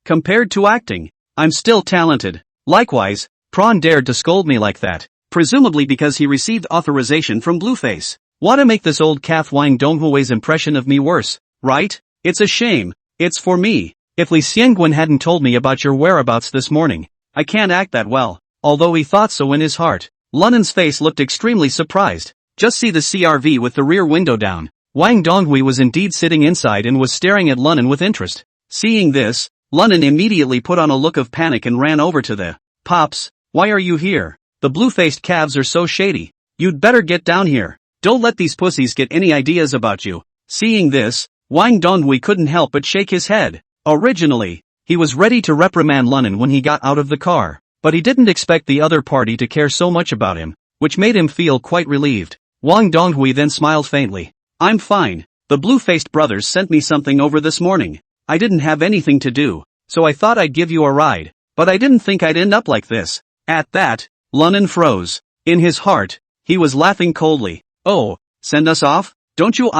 S1: compared to acting, I'm still talented. Likewise, Prawn dared to scold me like that, presumably because he received authorization from Blueface. Wanna make this old calf Wang Donghui's impression of me worse, right? It's a shame. It's for me. If Li Xiangguan hadn't told me about your whereabouts this morning, I can't act that well. Although he thought so in his heart. Lunan's face looked extremely surprised. Just see the CRV with the rear window down. Wang Donghui was indeed sitting inside and was staring at Lunan with interest. Seeing this, Lunan immediately put on a look of panic and ran over to the Pops, why are you here? The blue-faced calves are so shady. You'd better get down here. Don't let these pussies get any ideas about you. Seeing this, Wang Donghui couldn't help but shake his head. Originally, he was ready to reprimand Lunan when he got out of the car, but he didn't expect the other party to care so much about him, which made him feel quite relieved. Wang Donghui then smiled faintly. I'm fine. The blue-faced brothers sent me something over this morning. I didn't have anything to do, so I thought I'd give you a ride, but I didn't think I'd end up like this. At that, Lunan froze. In his heart, he was laughing coldly. Oh, send us off? Don't you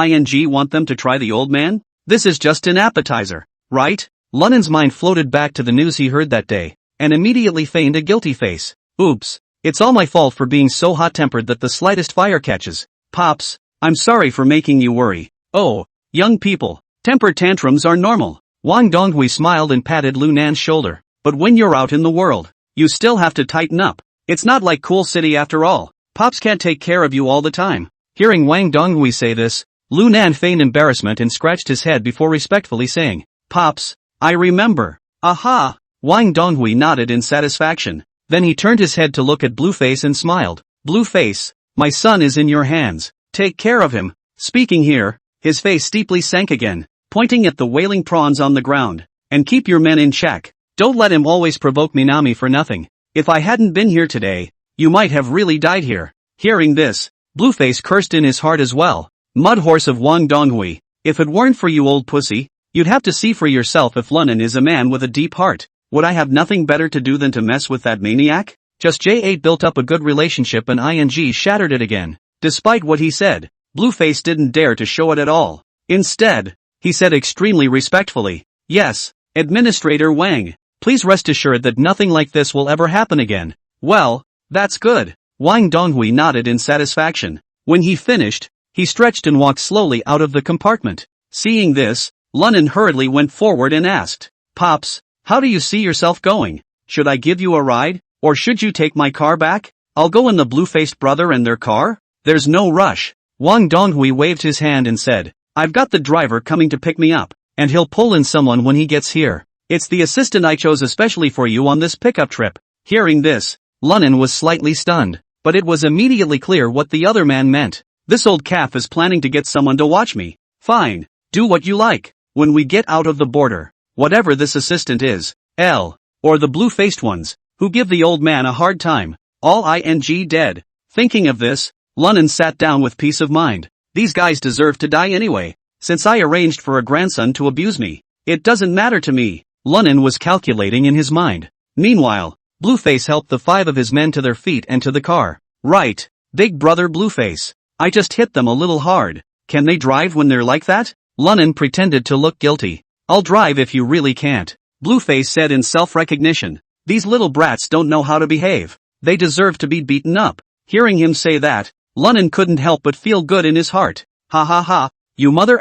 S1: want them to try the old man? This is just an appetizer, right? Lunan's mind floated back to the news he heard that day, and immediately feigned a guilty face. Oops, it's all my fault for being so hot-tempered that the slightest fire catches. Pops, I'm sorry for making you worry. Oh, young people, temper tantrums are normal. Wang Donghui smiled and patted Lunan's shoulder. But when you're out in the world, you still have to tighten up. It's not like Cool City after all. Pops can't take care of you all the time. Hearing Wang Donghui say this, Lunan feigned embarrassment and scratched his head before respectfully saying, Pops, I remember. Aha! Wang Donghui nodded in satisfaction. Then he turned his head to look at Blueface and smiled. Blueface, my son is in your hands. Take care of him. Speaking here, his face steeply sank again, pointing at the wailing prawns on the ground. And keep your men in check. Don't let him always provoke Minami for nothing. If I hadn't been here today, you might have really died here. Hearing this, Blueface cursed in his heart as well. Mudhorse of Wang Donghui, if it weren't for you old pussy, you'd have to see for yourself if Lunan is a man with a deep heart. Would I have nothing better to do than to mess with that maniac? Just J8 built up a good relationship and ING shattered it again. Despite what he said, Blueface didn't dare to show it at all. Instead, he said extremely respectfully, Yes, Administrator Wang, please rest assured that nothing like this will ever happen again. Well, that's good. Wang Donghui nodded in satisfaction. When he finished, he stretched and walked slowly out of the compartment. Seeing this, Lunan hurriedly went forward and asked, Pops, how do you see yourself going? Should I give you a ride, or should you take my car back? I'll go in the blue-faced brother and their car? There's no rush. Wang Donghui waved his hand and said, I've got the driver coming to pick me up, and he'll pull in someone when he gets here. It's the assistant I chose especially for you on this pickup trip. Hearing this, Lunan was slightly stunned, but it was immediately clear what the other man meant. This old calf is planning to get someone to watch me. Fine, do what you like. When we get out of the border, whatever this assistant is, or the blue-faced ones, who give the old man a hard time, all ing dead. Thinking of this, Lunan sat down with peace of mind. These guys deserve to die anyway, since I arranged for a grandson to abuse me. It doesn't matter to me. Lunan was calculating in his mind. Meanwhile, Blueface helped the 5 of his men to their feet and to the car. Right, big brother Blueface. I just hit them a little hard. Can they drive when they're like that? Lunan pretended to look guilty. I'll drive if you really can't. Blueface said in self-recognition. These little brats don't know how to behave. They deserve to be beaten up. Hearing him say that, Lunan couldn't help but feel good in his heart. Ha ha ha, you mother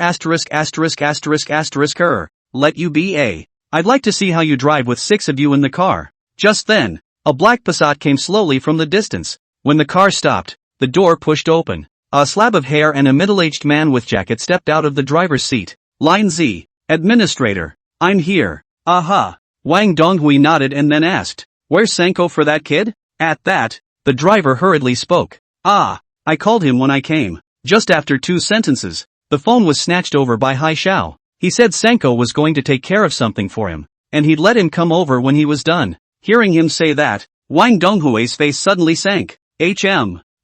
S1: let you be a. I'd like to see how you drive with 6 of you in the car. Just then, a black Passat came slowly from the distance. When the car stopped, the door pushed open. A slab of hair and a middle-aged man with jacket stepped out of the driver's seat. Line Z, Administrator, I'm here. Aha. Wang Donghui nodded and then asked, Where's Sanko for that kid? At that, the driver hurriedly spoke. Ah, I called him when I came. Just after 2 sentences, the phone was snatched over by Hai Xiao. He said Sanko was going to take care of something for him, and he'd let him come over when he was done. Hearing him say that, Wang Donghui's face suddenly sank.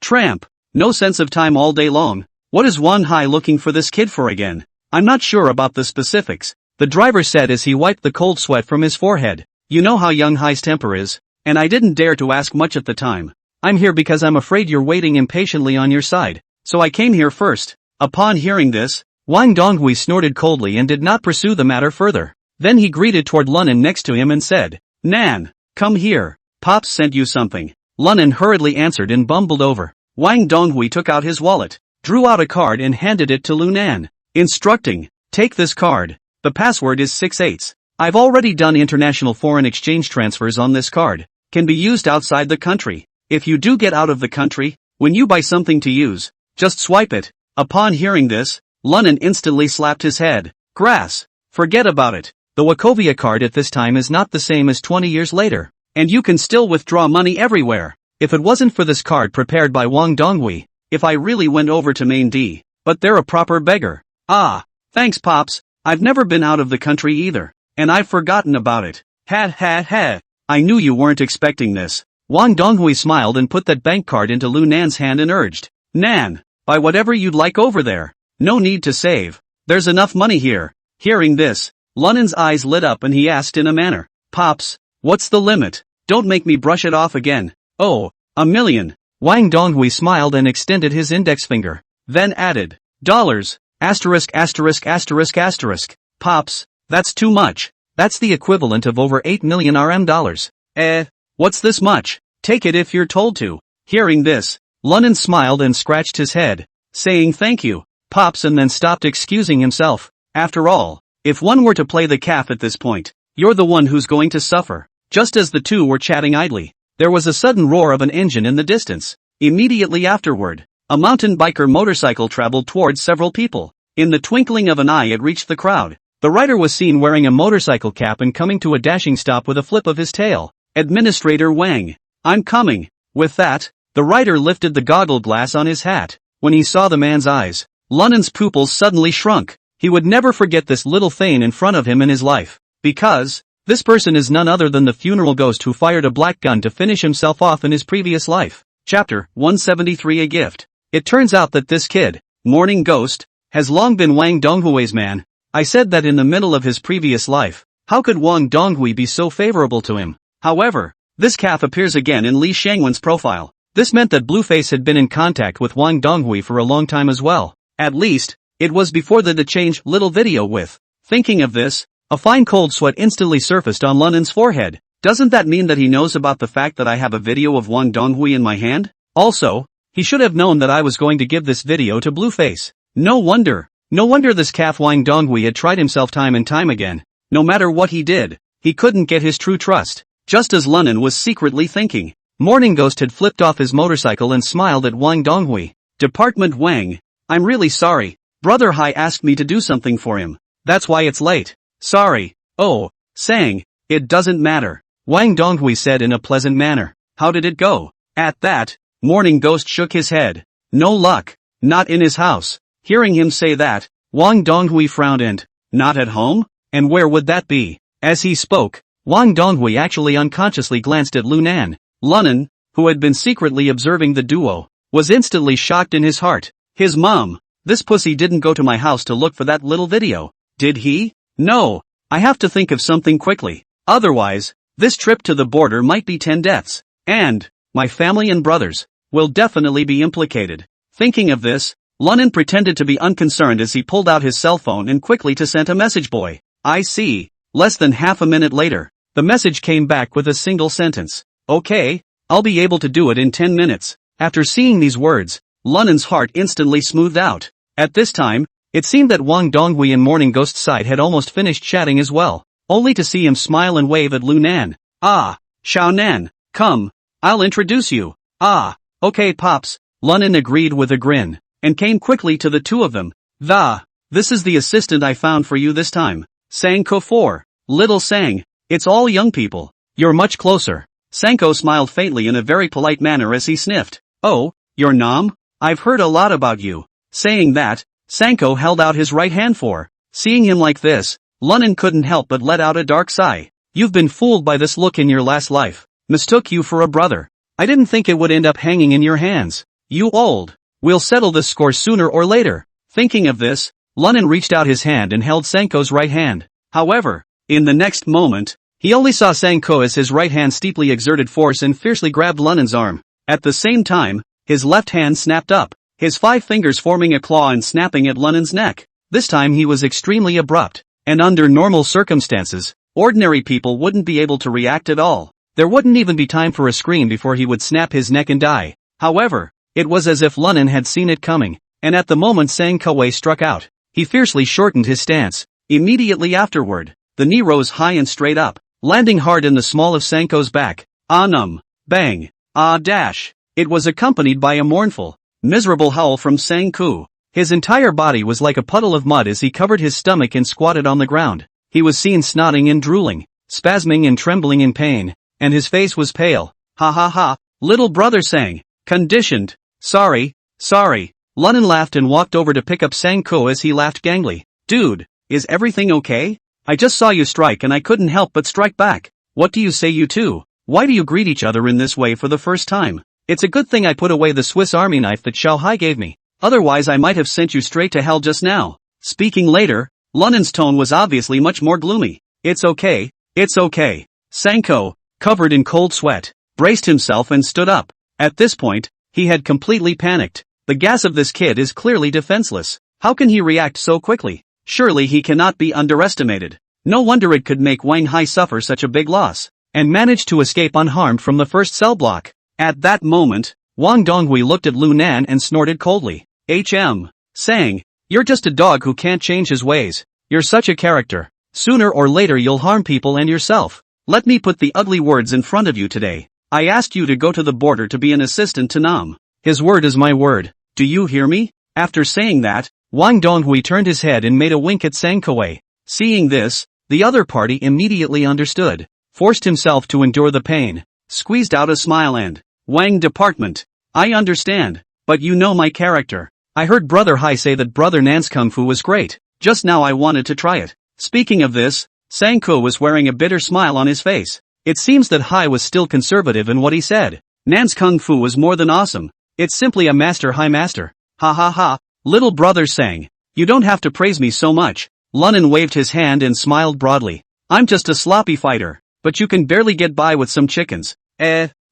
S1: Tramp. No sense of time all day long. What is Wan Hai looking for this kid for again? I'm not sure about the specifics, the driver said as he wiped the cold sweat from his forehead. You know how young Hai's temper is. and I didn't dare to ask much at the time. I'm here because I'm afraid you're waiting impatiently on your side, so I came here first. Upon hearing this, Wang Donghui snorted coldly and did not pursue the matter further. Then he greeted toward Lunan next to him and said, Nan, come here, Pops sent you something. Lunan hurriedly answered and bumbled over. Wang Donghui took out his wallet, drew out a card and handed it to Lunan, instructing, take this card. The password is 6/8. I've already done international foreign exchange transfers on this card. Can be used outside the country. If you do get out of the country, when you buy something to use, just swipe it. Upon hearing this, Lunan instantly slapped his head. Grass. Forget about it. The Wachovia card at this time is not the same as 20 years later, and you can still withdraw money everywhere. If it wasn't for this card prepared by Wang Donghui, if I really went over to Main D, but they're a proper beggar. Ah, thanks Pops, I've never been out of the country either, and I've forgotten about it. Ha ha ha. I knew you weren't expecting this. Wang Donghui smiled and put that bank card into Lu Nan's hand and urged, Nan, buy whatever you'd like over there. No need to save. There's enough money here. Hearing this, Lunan's eyes lit up and he asked in a manner, Pops, what's the limit? Don't make me brush it off again. Oh, $1 million. Wang Donghui smiled and extended his index finger. Then added, dollars, asterisk asterisk asterisk asterisk. Pops, that's too much. That's the equivalent of over 8 million RM dollars. What's this much? Take it if you're told to. Hearing this, Lunan smiled and scratched his head, saying thank you, Pops, and then stopped excusing himself. After all, if one were to play the calf at this point, you're the one who's going to suffer. Just as the two were chatting idly, there was a sudden roar of an engine in the distance. Immediately afterward, a mountain biker motorcycle traveled towards several people. In the twinkling of an eye it reached the crowd. The rider was seen wearing a motorcycle cap and coming to a dashing stop with a flip of his tail. Administrator Wang, I'm coming. With that, the rider lifted the goggle glass on his hat. When he saw the man's eyes, Lunan's pupils suddenly shrunk. He would never forget this little thing in front of him in his life. Because, this person is none other than the funeral ghost who fired a black gun to finish himself off in his previous life. Chapter 173 A Gift. It turns out that this kid, Morning Ghost, has long been Wang Donghui's man. I said that in the middle of his previous life. How could Wang Donghui be so favorable to him? However, this calf appears again in Li Shangwen's profile. This meant that Blueface had been in contact with Wang Donghui for a long time as well. At least, it was before the change little video with. Thinking of this, a fine cold sweat instantly surfaced on Lunan's forehead. Doesn't that mean that he knows about the fact that I have a video of Wang Donghui in my hand? Also, he should have known that I was going to give this video to Blueface. No wonder this calf Wang Donghui had tried himself time and time again. No matter what he did, he couldn't get his true trust. Just as Lunan was secretly thinking, Morning Ghost had flipped off his motorcycle and smiled at Wang Donghui. Department Wang, I'm really sorry. Brother Hai asked me to do something for him. That's why it's late. Sorry. Oh, Sang, it doesn't matter. Wang Donghui said in a pleasant manner. How did it go? At that, Morning Ghost shook his head. No luck. Not in his house. Hearing him say that, Wang Donghui frowned and, not at home? And where would that be? As he spoke, Wang Donghui actually unconsciously glanced at Lunan. Lunan, who had been secretly observing the duo, was instantly shocked in his heart. His mom, this pussy didn't go to my house to look for that little video, did he? No, I have to think of something quickly. Otherwise, this trip to the border might be 10 deaths. And, my family and brothers, will definitely be implicated. Thinking of this, Lunan pretended to be unconcerned as he pulled out his cell phone and quickly to send a message boy. I see. Less than half a minute later, the message came back with a single sentence. Okay, I'll be able to do it in 10 minutes. After seeing these words, Lunan's heart instantly smoothed out. At this time, it seemed that Wang Donghui and Morning Ghost's side had almost finished chatting as well, only to see him smile and wave at Lunan. Ah, Xiaonan, come, I'll introduce you. Ah, okay Pops, Lunan agreed with a grin, and came quickly to the two of them. This is the assistant I found for you this time. Sang Ko Little Sang, it's all young people. You're much closer. Sanko smiled faintly in a very polite manner as he sniffed. Oh, you're Nam? I've heard a lot about you. Saying that, Sanko held out his right hand for. Seeing him like this, Lunan couldn't help but let out a dark sigh. You've been fooled by this look in your last life. Mistook you for a brother. I didn't think it would end up hanging in your hands. You old. We'll settle this score sooner or later. Thinking of this, Lunan reached out his hand and held Sanko's right hand. However, in the next moment, He only saw Sanko as his right hand steeply exerted force and fiercely grabbed Lunan's arm. At the same time, his left hand snapped up, his 5 fingers forming a claw and snapping at Lunan's neck. This time he was extremely abrupt, and under normal circumstances, ordinary people wouldn't be able to react at all. There wouldn't even be time for a scream before he would snap his neck and die. However, it was as if Lunan had seen it coming, and at the moment Sanko struck out, he fiercely shortened his stance. Immediately afterward, the knee rose high and straight up, landing hard in the small of Sanko's back. Bang. Dash. It was accompanied by a mournful, miserable howl from Sanko. His entire body was like a puddle of mud as he covered his stomach and squatted on the ground. He was seen snotting and drooling, spasming and trembling in pain, and his face was pale. Ha ha ha, little brother sang. Conditioned. Sorry. Lunan laughed and walked over to pick up Sanko as he laughed gangly. Dude, is everything okay? I just saw you strike and I couldn't help but strike back. What do you say you two? Why do you greet each other in this way for the first time? It's a good thing I put away the Swiss Army knife that Xiao Hai gave me. Otherwise I might have sent you straight to hell just now. Speaking later, Lunan's tone was obviously much more gloomy. It's okay. Sanko, covered in cold sweat, braced himself and stood up. At this point, he had completely panicked. The gas of this kid is clearly defenseless. How can he react so quickly? Surely he cannot be underestimated. No wonder it could make Wang Hai suffer such a big loss, and manage to escape unharmed from the first cell block. At that moment, Wang Donghui looked at Lunan and snorted coldly. Saying, you're just a dog who can't change his ways. You're such a character. Sooner or later you'll harm people and yourself. Let me put the ugly words in front of you today. I asked you to go to the border to be an assistant to Nam. His word is my word. Do you hear me? After saying that, Wang Donghui turned his head and made a wink at Sanko. Seeing this, the other party immediately understood, forced himself to endure the pain, squeezed out a smile and, Wang department. I understand, but you know my character. I heard Brother Hai say that Brother Nan's Kung Fu was great. Just now I wanted to try it. Speaking of this, Sanko was wearing a bitter smile on his face. It seems that Hai was still conservative in what he said. Nan's Kung Fu was more than awesome. It's simply a master Hai master. Ha ha ha, little brother sang. You don't have to praise me so much. Lunan waved his hand and smiled broadly. I'm just a sloppy fighter, but you can barely get by with some chickens.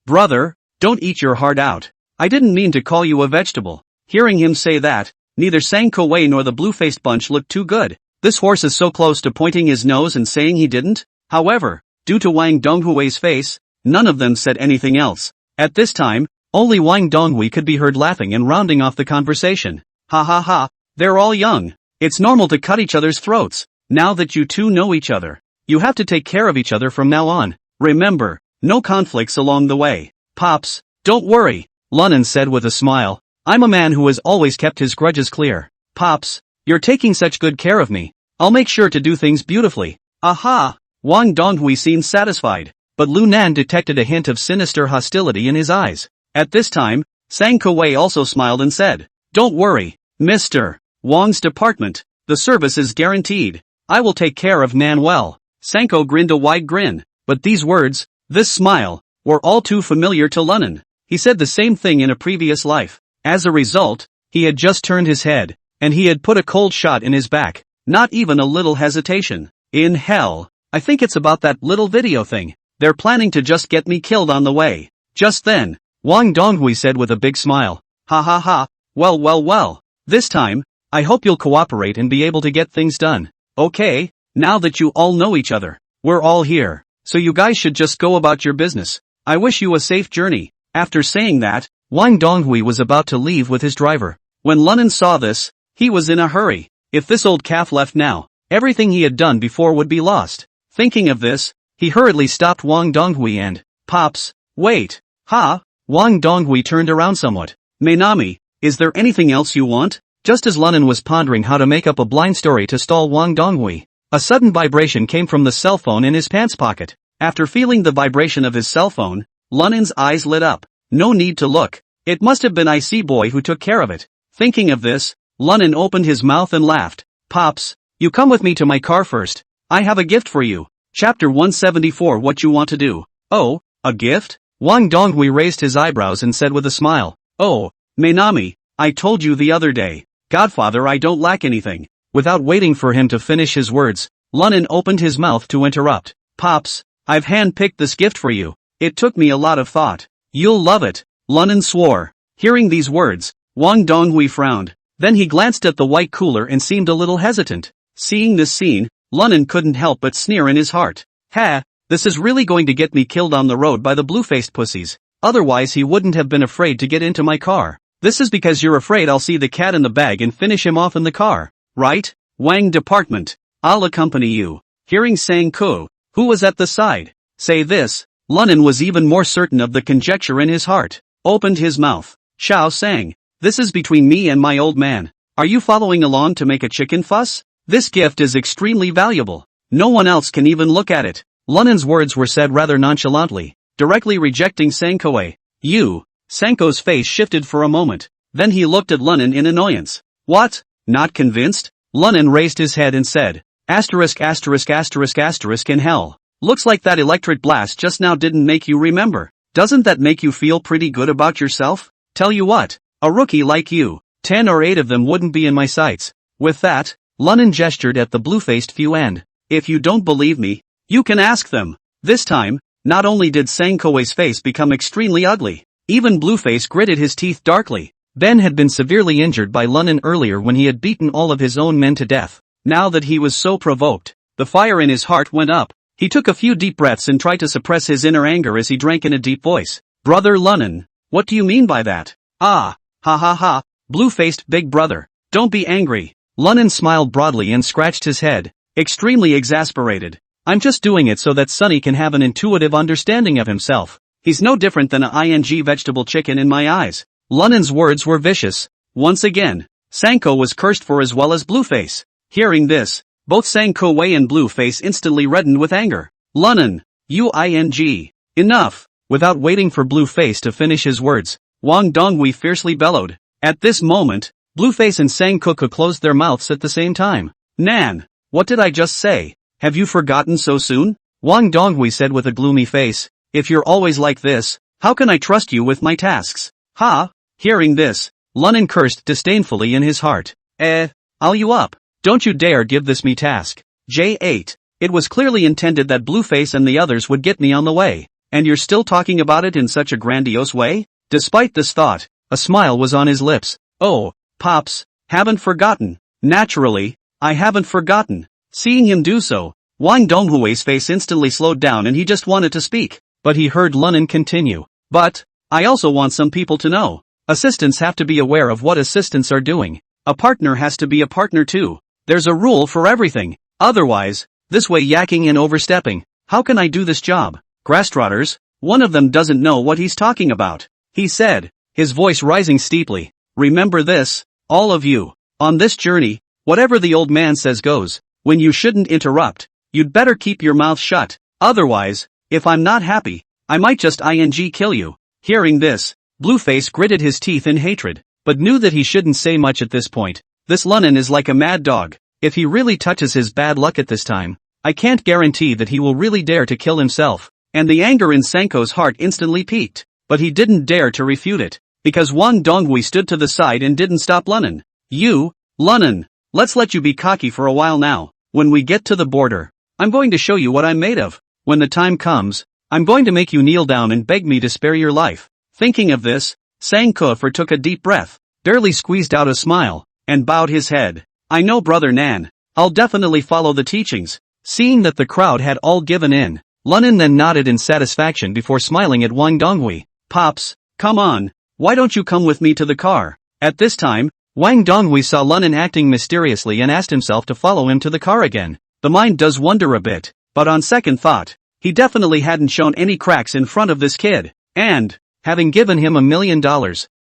S1: Brother, don't eat your heart out. I didn't mean to call you a vegetable. Hearing him say that, neither Sanko nor the blue-faced bunch looked too good. This horse is so close to pointing his nose and saying he didn't. However, due to Wang Donghui's face, none of them said anything else. At this time, only Wang Donghui could be heard laughing and rounding off the conversation. Ha ha ha, they're all young. It's normal to cut each other's throats. Now that you two know each other, you have to take care of each other from now on. Remember, no conflicts along the way. Pops, don't worry, Lunan said with a smile. I'm a man who has always kept his grudges clear. Pops, you're taking such good care of me. I'll make sure to do things beautifully. Aha! Wang Donghui seemed satisfied, but Lunan detected a hint of sinister hostility in his eyes. At this time, Sanko also smiled and said, Don't worry, Mr. Wang's department. The service is guaranteed. I will take care of Nan well. Sanko grinned a wide grin, but these words, this smile, were all too familiar to Lunan. He said the same thing in a previous life. As a result, he had just turned his head, and he had put a cold shot in his back. Not even a little hesitation. In hell, I think it's about that little video thing. They're planning to just get me killed on the way. Just then, Wang Donghui said with a big smile. Ha ha ha, well. This time, I hope you'll cooperate and be able to get things done. Okay, now that you all know each other, we're all here, so you guys should just go about your business. I wish you a safe journey. After saying that, Wang Donghui was about to leave with his driver. When Lunan saw this, he was in a hurry. If this old calf left now, everything he had done before would be lost. Thinking of this, he hurriedly stopped Wang Donghui and, Pops, wait. Ha! Wang Donghui turned around somewhat. Mainami, is there anything else you want? Just as Lunan was pondering how to make up a blind story to stall Wang Donghui, a sudden vibration came from the cell phone in his pants pocket. After feeling the vibration of his cell phone, Lunan's eyes lit up. No need to look. It must have been IC Boy who took care of it. Thinking of this, Lunan opened his mouth and laughed. Pops, you come with me to my car first. I have a gift for you. Chapter 174. What you want to do? Oh, a gift? Wang Donghui raised his eyebrows and said with a smile. Oh, Mainami, I told you the other day, Godfather, I don't lack anything. Without waiting for him to finish his words, Lunan opened his mouth to interrupt. Pops, I've hand-picked this gift for you. It took me a lot of thought. You'll love it. Lunnan swore. Hearing these words, Wang Donghui frowned. Then he glanced at the white cooler and seemed a little hesitant. Seeing this scene, Lunnan couldn't help but sneer in his heart. Ha! This is really going to get me killed on the road by the blue-faced pussies. Otherwise he wouldn't have been afraid to get into my car. This is because you're afraid I'll see the cat in the bag and finish him off in the car. Right? Wang Department. I'll accompany you. Hearing Sang Ku, who was at the side, say this, Lunnan was even more certain of the conjecture in his heart. Opened his mouth. Xiao Sang. This is between me and my old man. Are you following along to make a chicken fuss? This gift is extremely valuable. No one else can even look at it. Lunnan's words were said rather nonchalantly, directly rejecting Sankoe. You. Sanko's face shifted for a moment. Then he looked at Lunnan in annoyance. What? Not convinced? Lunnan raised his head and said, asterisk asterisk asterisk asterisk in hell. Looks like that electric blast just now didn't make you remember. Doesn't that make you feel pretty good about yourself? Tell you what, a rookie like you, 10 or 8 of them wouldn't be in my sights. With that, Lunnan gestured at the blue-faced few and, if you don't believe me, you can ask them. This time, not only did Sangkoe's face become extremely ugly, even Blueface gritted his teeth darkly. Ben had been severely injured by Lunnan earlier when he had beaten all of his own men to death. Now that he was so provoked, the fire in his heart went up. He took a few deep breaths and tried to suppress his inner anger as he drank in a deep voice. Brother Lunnan, what do you mean by that? Ah, ha ha ha, blue-faced big brother, don't be angry. Lunnan smiled broadly and scratched his head, extremely exasperated. I'm just doing it so that Sonny can have an intuitive understanding of himself. He's no different than a ing vegetable chicken in my eyes. Lunnan's words were vicious. Once again, Sanko was cursed for as well as Blueface. Hearing this, both Sankoe and Blueface instantly reddened with anger. Lunnan, you ing. Enough! Without waiting for Blueface to finish his words, Wang Donghui fiercely bellowed. At this moment, Blueface and Sanko closed their mouths at the same time. Nan! What did I just say? Have you forgotten so soon? Wang Donghui said with a gloomy face. If you're always like this, how can I trust you with my tasks? Ha! Hearing this, Lunnan cursed disdainfully in his heart. I'll you up. Don't you dare give this me task. J8. It was clearly intended that Blueface and the others would get me on the way. And you're still talking about it in such a grandiose way? Despite this thought, a smile was on his lips. Oh, Pops, haven't forgotten. Naturally, I haven't forgotten. Seeing him do so, Wang Donghui's face instantly slowed down and he just wanted to speak. But he heard Lunnan continue. But, I also want some people to know. Assistants have to be aware of what assistants are doing. A partner has to be a partner too. There's a rule for everything. Otherwise, this way yakking and overstepping. How can I do this job? Grastrotters, one of them doesn't know what he's talking about. He said, his voice rising steeply. Remember this, all of you. On this journey, whatever the old man says goes. When you shouldn't interrupt, you'd better keep your mouth shut. Otherwise, if I'm not happy, I might just ing kill you. Hearing this, Blueface gritted his teeth in hatred, but knew that he shouldn't say much at this point. This Lunnan is like a mad dog. If he really touches his bad luck at this time, I can't guarantee that he will really dare to kill himself. And the anger in Sanko's heart instantly peaked, but he didn't dare to refute it, because Wang Donghui stood to the side and didn't stop Lunnan. You, Lunnan, let's let you be cocky for a while now. When we get to the border, I'm going to show you what I'm made of. When the time comes, I'm going to make you kneel down and beg me to spare your life. Thinking of this, Sanko took a deep breath, barely squeezed out a smile, and bowed his head. I know Brother Nan, I'll definitely follow the teachings. Seeing that the crowd had all given in, Lunnan then nodded in satisfaction before smiling at Wang Donghui. Pops, come on, why don't you come with me to the car? At this time, Wang Donghui saw Lunnan acting mysteriously and asked himself to follow him to the car again. The mind does wonder a bit, but on second thought, he definitely hadn't shown any cracks in front of this kid, and, having given him $1 million,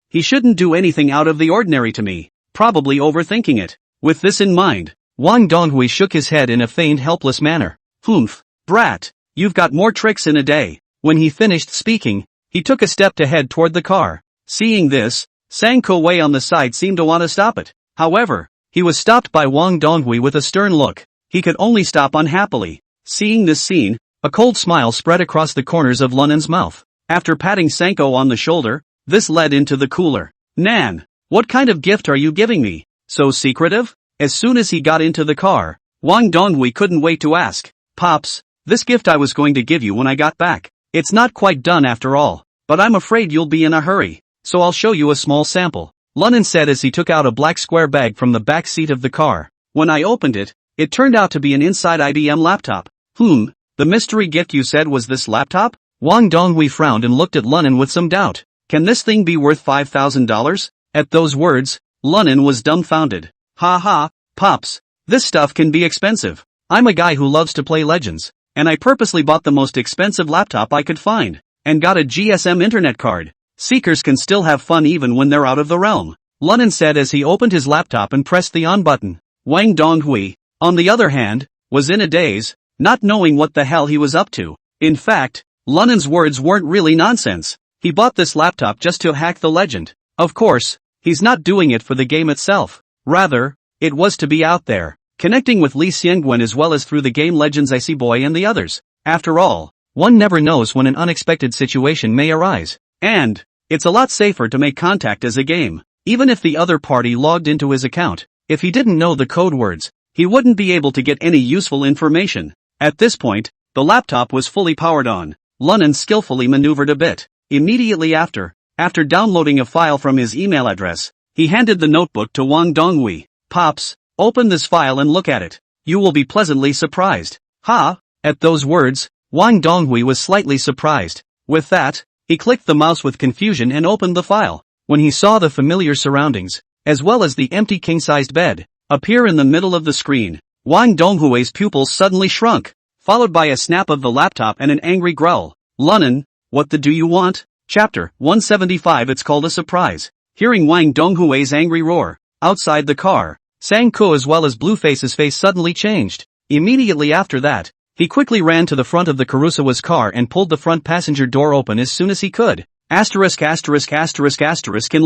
S1: he shouldn't do anything out of the ordinary to me, probably overthinking it. With this in mind, Wang Donghui shook his head in a feigned helpless manner. Humph, brat, you've got more tricks in a day. When he finished speaking, he took a step to head toward the car. Seeing this, Sanko on the side seemed to want to stop it. However, he was stopped by Wang Donghui with a stern look. He could only stop unhappily. Seeing this scene, a cold smile spread across the corners of Lunnan's mouth. After patting Sanko on the shoulder, this led into the cooler. Nan, what kind of gift are you giving me? So secretive? As soon as he got into the car, Wang Donghui couldn't wait to ask. Pops, This gift I was going to give you when I got back. It's not quite done after all, but I'm afraid you'll be in a hurry, so I'll show you a small sample," Lunnan said as he took out a black square bag from the back seat of the car. "When I opened it, it turned out to be an inside IBM laptop." The mystery gift you said was this laptop?" Wang Donghui frowned and looked at Lunnan with some doubt. "Can this thing be worth $5,000? At those words, Lunnan was dumbfounded. "Ha ha, Pops. This stuff can be expensive. I'm a guy who loves to play Legends, and I purposely bought the most expensive laptop I could find, and got a GSM internet card. Seekers can still have fun even when they're out of the realm," Lunnan said as he opened his laptop and pressed the on button. Wang Donghui, on the other hand, was in a daze, not knowing what the hell he was up to. In fact, Lunnan's words weren't really nonsense. He bought this laptop just to hack the legend. Of course, he's not doing it for the game itself. Rather, it was to be out there, connecting with Li Xiangwen as well as through the game Legends Icy Boy and the others. After all, one never knows when an unexpected situation may arise. And it's a lot safer to make contact as a game. Even if the other party logged into his account, if he didn't know the code words, he wouldn't be able to get any useful information. At this point, the laptop was fully powered on. Lunnan skillfully maneuvered a bit. Immediately after downloading a file from his email address, he handed the notebook to Wang Donghui. "Pops, open this file and look at it. You will be pleasantly surprised." "Ha?" At those words, Wang Donghui was slightly surprised. With that, he clicked the mouse with confusion and opened the file. When he saw the familiar surroundings, as well as the empty king-sized bed, appear in the middle of the screen, Wang Donghui's pupils suddenly shrunk, followed by a snap of the laptop and an angry growl. "Lunnan, what the do you want?" Chapter 175. It's called a surprise. Hearing Wang Donghui's angry roar, outside the car, Sang Ko as well as Blueface's face suddenly changed. Immediately after that, he quickly ran to the front of the Kurosawa's car and pulled the front passenger door open as soon as he could. In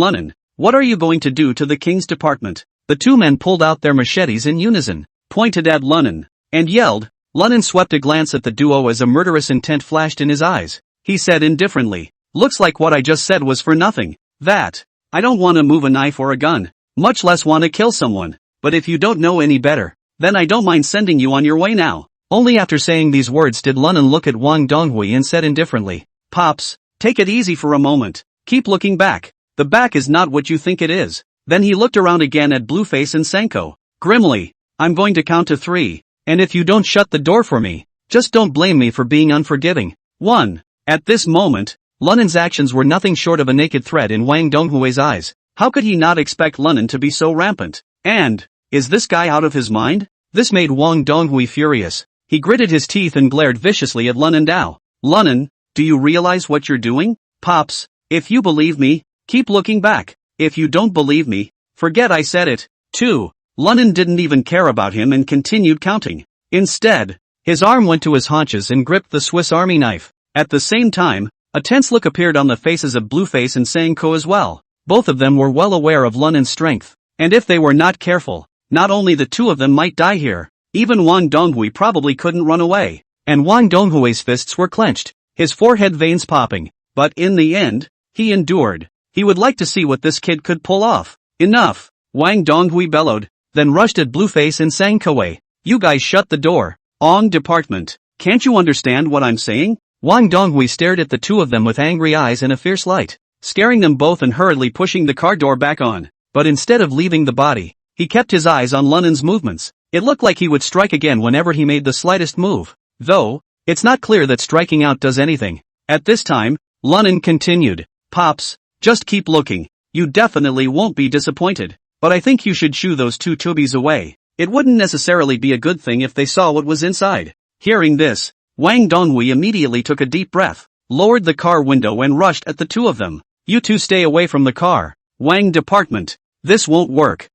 S1: Lunnan, what are you going to do to the king's department? The two men pulled out their machetes in unison, pointed at Lunnan, and yelled. Lunnan swept a glance at the duo as a murderous intent flashed in his eyes. He said indifferently, "Looks like what I just said was for nothing. I don't want to move a knife or a gun, much less want to kill someone, but if you don't know any better, then I don't mind sending you on your way now." Only after saying these words did Lunnan look at Wang Donghui and said indifferently, "Pops, take it easy for a moment, keep looking back. The back is not what you think it is." Then he looked around again at Blueface and Senko. Grimly, "I'm going to count to 3, and if you don't shut the door for me, just don't blame me for being unforgiving." 1. At this moment, Lunnan's actions were nothing short of a naked threat in Wang Donghui's eyes. How could he not expect Lunnan to be so rampant? And, is this guy out of his mind? This made Wang Donghui furious. He gritted his teeth and glared viciously at Lunnan Dao. "Lunnan, do you realize what you're doing? Pops, if you believe me, keep looking back. If you don't believe me, forget I said it." 2. Lunnan didn't even care about him and continued counting. Instead, his arm went to his haunches and gripped the Swiss Army knife. At the same time, a tense look appeared on the faces of Blueface and Sang Ko as well. Both of them were well aware of Lunnan's strength, and if they were not careful, not only the two of them might die here, even Wang Donghui probably couldn't run away. And Wang Donghui's fists were clenched, his forehead veins popping, but in the end, he endured. He would like to see what this kid could pull off. "Enough!" Wang Donghui bellowed, then rushed at Blueface and Sang Ko. "You guys shut the door. Ong department. Can't you understand what I'm saying?" Wang Donghui stared at the two of them with angry eyes and a fierce light, scaring them both and hurriedly pushing the car door back on. But instead of leaving the body, he kept his eyes on Lunnan's movements. It looked like he would strike again whenever he made the slightest move. Though, it's not clear that striking out does anything. At this time, Lunnan continued, "Pops, just keep looking. You definitely won't be disappointed. But I think you should shoo those two chubbies away. It wouldn't necessarily be a good thing if they saw what was inside." Hearing this, Wang Donghui immediately took a deep breath, lowered the car window and rushed at the two of them. "You two stay away from the car. Wang department. This won't work.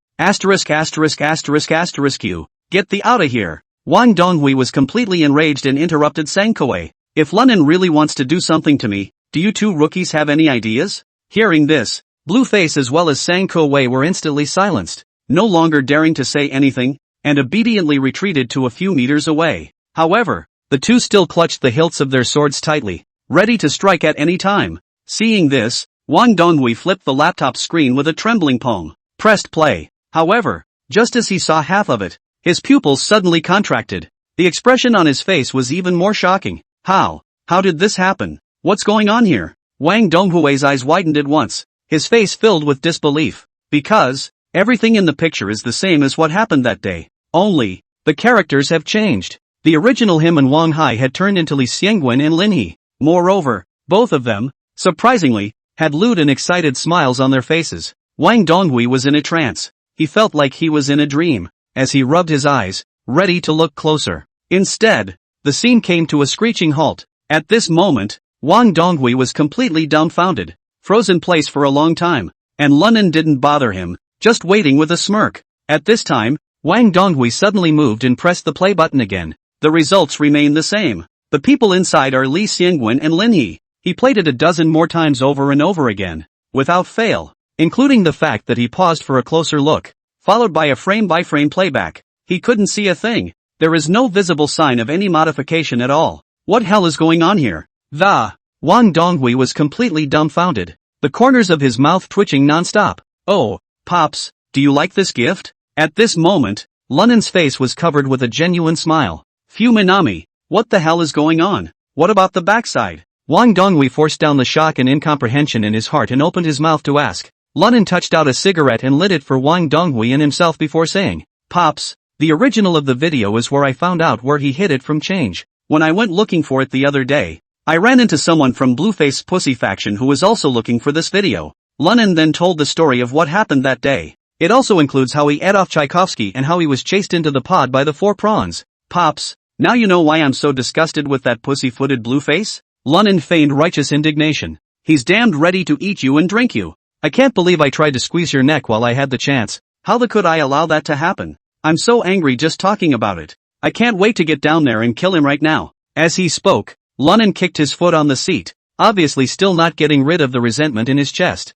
S1: You. Get the outta here." Wang Donghui was completely enraged and interrupted Sang Ko. "If Lunnan really wants to do something to me, do you two rookies have any ideas?" Hearing this, Blueface as well as Sang Ko were instantly silenced, no longer daring to say anything, and obediently retreated to a few meters away. However, the two still clutched the hilts of their swords tightly, ready to strike at any time. Seeing this, Wang Donghui flipped the laptop screen with a trembling palm, pressed play. However, just as he saw half of it, his pupils suddenly contracted. The expression on his face was even more shocking. How did this happen? What's going on here? Wang Donghui's eyes widened at once, his face filled with disbelief. Because everything in the picture is the same as what happened that day. Only, the characters have changed. The original him and Wang Hai had turned into Li Xiangwen and Lin He. Moreover, both of them, surprisingly, had lewd and excited smiles on their faces. Wang Donghui was in a trance. He felt like he was in a dream, as he rubbed his eyes, ready to look closer. Instead, the scene came to a screeching halt. At this moment, Wang Donghui was completely dumbfounded, frozen in place for a long time, and Lunan didn't bother him, just waiting with a smirk. At this time, Wang Donghui suddenly moved and pressed the play button again. The results remain the same. The people inside are Li Xiangwen and Lin He. He played it a dozen more times over and over again, without fail, including the fact that he paused for a closer look, followed by a frame-by-frame playback. He couldn't see a thing. There is no visible sign of any modification at all. What hell is going on here? Wang Donghui was completely dumbfounded, the corners of his mouth twitching non-stop. Oh, Pops, do you like this gift? At this moment, Lunan's face was covered with a genuine smile. Phew Minami, what the hell is going on? What about the backside? Wang Donghui forced down the shock and incomprehension in his heart and opened his mouth to ask. Lunan touched out a cigarette and lit it for Wang Donghui and himself before saying, Pops, the original of the video is where I found out where he hid it from change. When I went looking for it the other day, I ran into someone from Blueface Pussy Faction who was also looking for this video. Lunan then told the story of what happened that day. It also includes how he ate off Tchaikovsky and how he was chased into the pod by the 4 prawns. Pops, now you know why I'm so disgusted with that pussy-footed Blueface? Lunan feigned righteous indignation. He's damned ready to eat you and drink you. I can't believe I tried to squeeze your neck while I had the chance. How could I allow that to happen? I'm so angry just talking about it. I can't wait to get down there and kill him right now. As he spoke, Lunan kicked his foot on the seat, obviously still not getting rid of the resentment in his chest.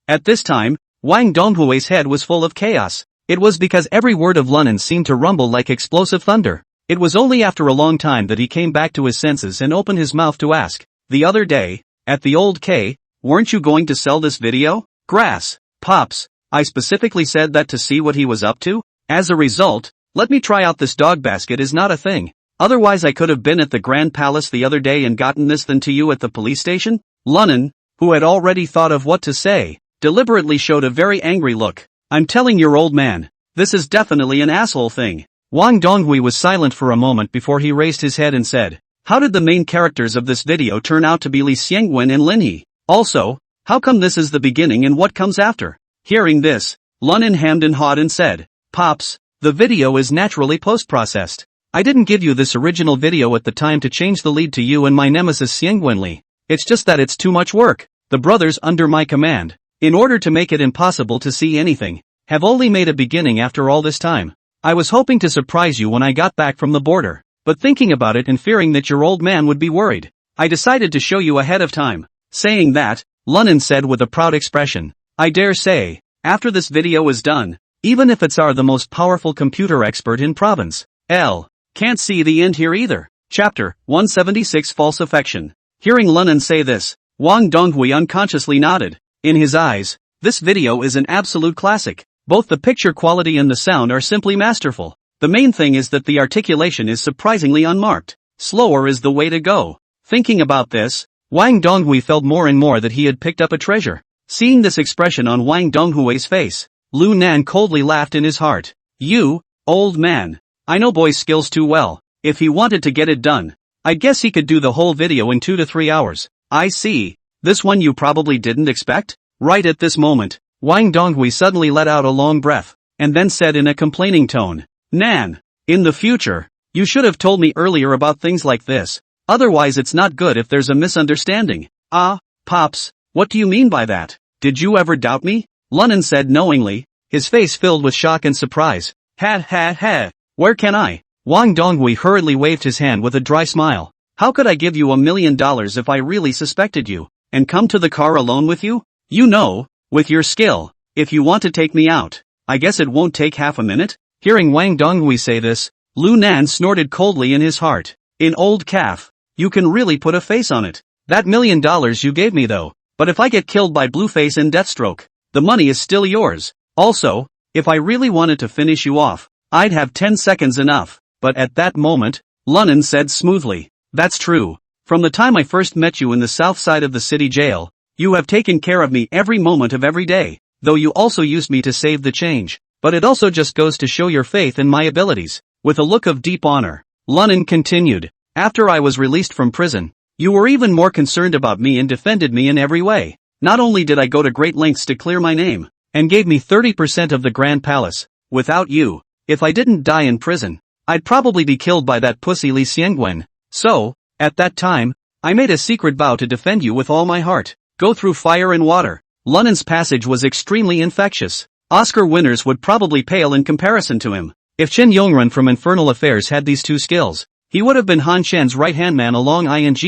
S1: At this time, Wang Donghui's head was full of chaos. It was because every word of Lunan seemed to rumble like explosive thunder. It was only after a long time that he came back to his senses and opened his mouth to ask, the other day, at the old K, weren't you going to sell this video? Grass. Pops, I specifically said that to see what he was up to. As a result, let me try out this dog basket is not a thing. Otherwise I could have been at the Grand Palace the other day and gotten this than to you at the police station. Lunan, who had already thought of what to say, deliberately showed a very angry look. I'm telling your old man, this is definitely an asshole thing. Wang Donghui was silent for a moment before he raised his head and said, how did the main characters of this video turn out to be Li Xiangwen and Lin He? Also, how come this is the beginning and what comes after? Hearing this, Lunan hemmed and hawed and said, Pops, the video is naturally post-processed. I didn't give you this original video at the time to change the lead to you and my nemesis Xiangwen Li. It's just that it's too much work. The brothers under my command, in order to make it impossible to see anything, have only made a beginning after all this time. I was hoping to surprise you when I got back from the border, but thinking about it and fearing that your old man would be worried, I decided to show you ahead of time. Saying that, Lunan said with a proud expression, I dare say, after this video is done, even if it's the most powerful computer expert in province, can't see the end here either. Chapter 176 False Affection. Hearing Lunan say this, Wang Donghui unconsciously nodded. In his eyes, this video is an absolute classic. Both the picture quality and the sound are simply masterful. The main thing is that the articulation is surprisingly unmarked. Slower is the way to go. Thinking about this, Wang Donghui felt more and more that he had picked up a treasure. Seeing this expression on Wang Donghui's face, Lu Nan coldly laughed in his heart. You, old man. I know boys' skills too well. If he wanted to get it done, I guess he could do the whole video in 2 to 3 hours. I see. This one you probably didn't expect? Right at this moment, Wang Donghui suddenly let out a long breath, and then said in a complaining tone, Nan, in the future, you should have told me earlier about things like this. Otherwise it's not good if there's a misunderstanding. Pops, what do you mean by that? Did you ever doubt me? Lunan said knowingly, his face filled with shock and surprise. Ha. Where can I? Wang Donghui hurriedly waved his hand with a dry smile. How could I give you $1 million if I really suspected you, and come to the car alone with you? You know, with your skill, if you want to take me out, I guess it won't take half a minute? Hearing Wang Donghui say this, Lu Nan snorted coldly in his heart. In old calf, you can really put a face on it. That $1 million you gave me though, but if I get killed by Blueface and Deathstroke, the money is still yours. Also, if I really wanted to finish you off, I'd have 10 seconds enough. but at that moment, Lunan said smoothly, "That's true. From the time I first met you in the south side of the city jail, you have taken care of me every moment of every day, though you also used me to save the change. But it also just goes to show your faith in my abilities." With a look of deep honor, Lunan continued, "After I was released from prison, you were even more concerned about me and defended me in every way. Not only did I go to great lengths to clear my name, and gave me 30% of the Grand Palace, without you, if I didn't die in prison, I'd probably be killed by that pussy Li Xiangwen. So, at that time, I made a secret vow to defend you with all my heart. Go through fire and water." Lunan's passage was extremely infectious. Oscar winners would probably pale in comparison to him. If Chen Yongren from Infernal Affairs had these two skills, he would have been Han Shen's right-hand man a long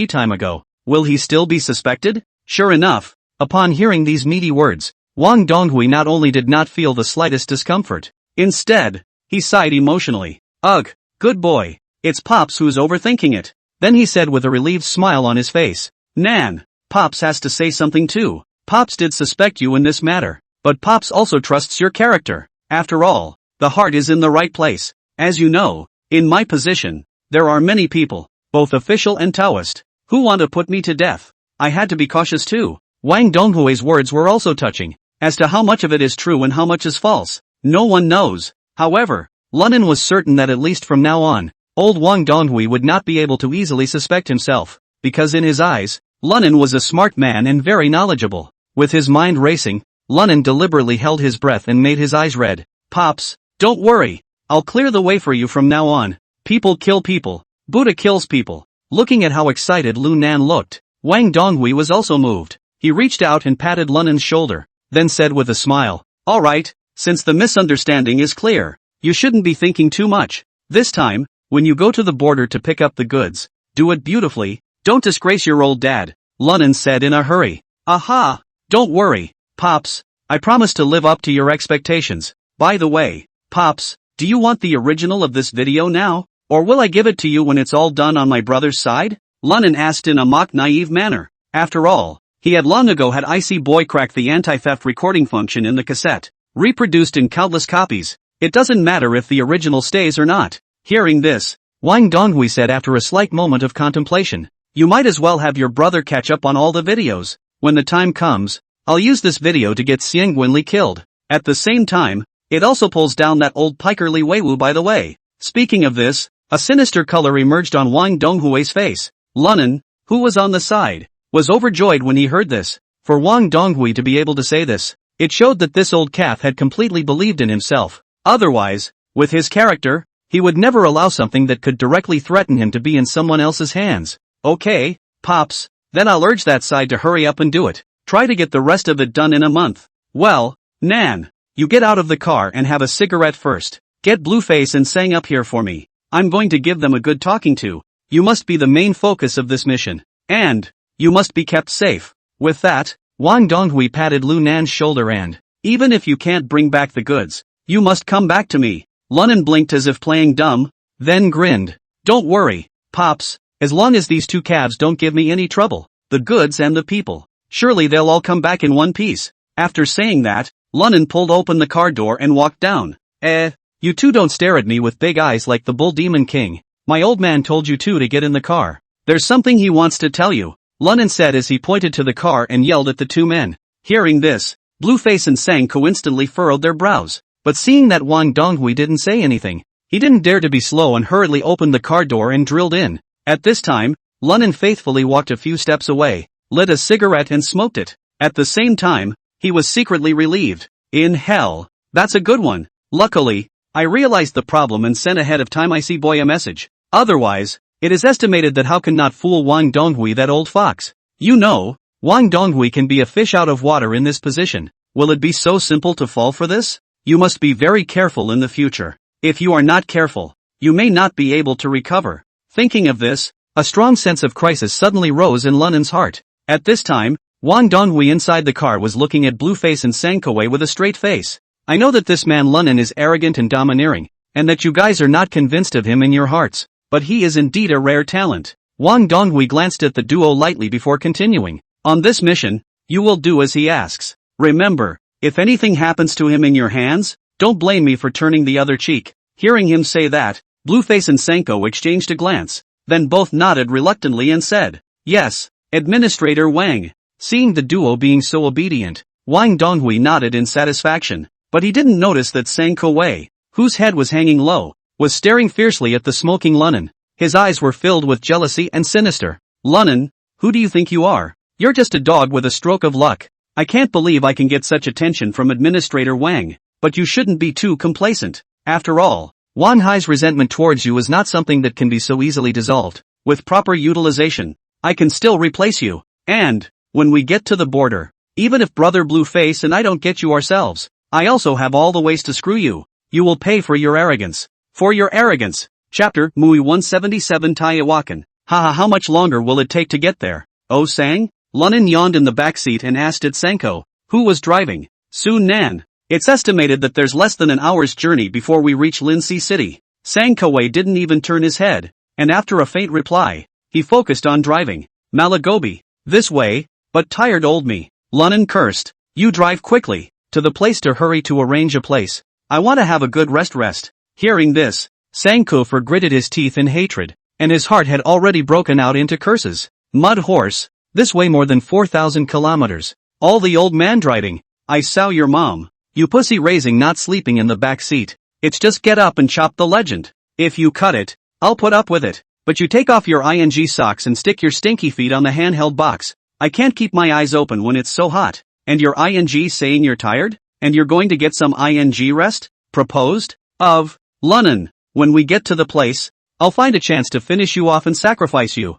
S1: time ago. Will he still be suspected? Sure enough, upon hearing these meaty words, Wang Donghui not only did not feel the slightest discomfort. Instead, he sighed emotionally. "Ugh, good boy. It's Pops who's overthinking it." Then he said with a relieved smile on his face, "Nan, Pops has to say something too. Pops did suspect you in this matter, but Pops also trusts your character. After all, the heart is in the right place. As you know, in my position, there are many people, both official and Taoist, who want to put me to death. I had to be cautious too." Wang Donghui's words were also touching. As to how much of it is true and how much is false, no one knows. However, Lunan was certain that at least from now on, old Wang Donghui would not be able to easily suspect himself, because in his eyes, Lunan was a smart man and very knowledgeable. With his mind racing, Lunan deliberately held his breath and made his eyes red. "Pops, don't worry. I'll clear the way for you from now on. People kill people. Buddha kills people." Looking at how excited Lu Nan looked, Wang Donghui was also moved. He reached out and patted Lunan's shoulder, then said with a smile, "All right, since the misunderstanding is clear, you shouldn't be thinking too much. This time, when you go to the border to pick up the goods, do it beautifully, don't disgrace your old dad," Lunan said in a hurry. "Aha! Don't worry, Pops, I promise to live up to your expectations. By the way, Pops, do you want the original of this video now, or will I give it to you when it's all done on my brother's side?" Lunan asked in a mock-naive manner. After all, he had long ago had Icy Boy crack the anti-theft recording function in the cassette, reproduced in countless copies. It doesn't matter if the original stays or not. Hearing this, Wang Donghui said after a slight moment of contemplation, "You might as well have your brother catch up on all the videos. When the time comes, I'll use this video to get Xiangwen Li killed. At the same time, it also pulls down that old piker Li Weiwu by the way." Speaking of this, a sinister color emerged on Wang Donghui's face. Lunan, who was on the side, was overjoyed when he heard this. For Wang Donghui to be able to say this, it showed that this old calf had completely believed in himself. Otherwise, with his character, he would never allow something that could directly threaten him to be in someone else's hands. "Okay, Pops, then I'll urge that side to hurry up and do it. Try to get the rest of it done in a month." "Well, Nan, you get out of the car and have a cigarette first. Get Blueface and Sang up here for me. I'm going to give them a good talking to. You must be the main focus of this mission. And you must be kept safe." With that, Wang Donghui patted Lu Nan's shoulder and, "Even if you can't bring back the goods, you must come back to me." Lunan blinked as if playing dumb, then grinned. "Don't worry, Pops, as long as these two calves don't give me any trouble, the goods and the people, surely they'll all come back in one piece." After saying that, Lunan pulled open the car door and walked down. You two don't stare at me with big eyes like the Bull Demon King. My old man told you two to get in the car. There's something he wants to tell you," Lunan said as he pointed to the car and yelled at the two men. Hearing this, Blueface and Sang coincidentally furrowed their brows. But seeing that Wang Donghui didn't say anything, he didn't dare to be slow and hurriedly opened the car door and drilled in. At this time, Lunan faithfully walked a few steps away, lit a cigarette and smoked it. At the same time, he was secretly relieved. In hell, that's a good one. Luckily, I realized the problem and sent ahead of time Icy Boy a message. Otherwise, it is estimated that how can not fool Wang Donghui, that old fox. You know, Wang Donghui can be a fish out of water in this position. Will it be so simple to fall for this? You must be very careful in the future. If you are not careful, you may not be able to recover. Thinking of this, a strong sense of crisis suddenly rose in Lunan's heart. At this time, Wang Donghui inside the car was looking at Blueface and Sangkoe with a straight face. "I know that this man Lunan is arrogant and domineering, and that you guys are not convinced of him in your hearts, but he is indeed a rare talent." Wang Donghui glanced at the duo lightly before continuing. "On this mission, you will do as he asks. Remember, if anything happens to him in your hands, don't blame me for turning the other cheek." Hearing him say that, Blueface and Senko exchanged a glance, then both nodded reluctantly and said, "Yes, Administrator Wang." Seeing the duo being so obedient, Wang Donghui nodded in satisfaction, but he didn't notice that Senko Wei, whose head was hanging low, was staring fiercely at the smoking Lunnan. His eyes were filled with jealousy and sinister. "Lunnan, who do you think you are? You're just a dog with a stroke of luck. I can't believe I can get such attention from Administrator Wang, but you shouldn't be too complacent. After all, Wan Hai's resentment towards you is not something that can be so easily dissolved. With proper utilization, I can still replace you. And, when we get to the border, even if Brother Blueface and I don't get you ourselves, I also have all the ways to screw you. You will pay for your arrogance. For your arrogance." Chapter Mui 177 Taiwakan. Haha, how much longer will it take to get there? Oh Sang? Lunnan yawned in the backseat and asked at Senko, who was driving. "Soon Nan. It's estimated that there's less than an hour's journey before we reach Linsi City." Sankoe didn't even turn his head, and after a faint reply, he focused on driving. "Malagobi. This way." "But tired old me." Lunnan cursed. "You drive quickly. To the place to hurry to arrange a place. I want to have a good rest. Hearing this, Sankoe gritted his teeth in hatred, and his heart had already broken out into curses. "Mud horse. This way more than 4,000 kilometers. All the old man driving. I saw your mom. You pussy raising not sleeping in the back seat. It's just get up and chop the legend. If you cut it, I'll put up with it. But you take off your ing socks and stick your stinky feet on the handheld box. I can't keep my eyes open when it's so hot. And your ing saying you're tired? And you're going to get some ing rest? Proposed? Of, Lunnan. When we get to the place, I'll find a chance to finish you off and sacrifice you."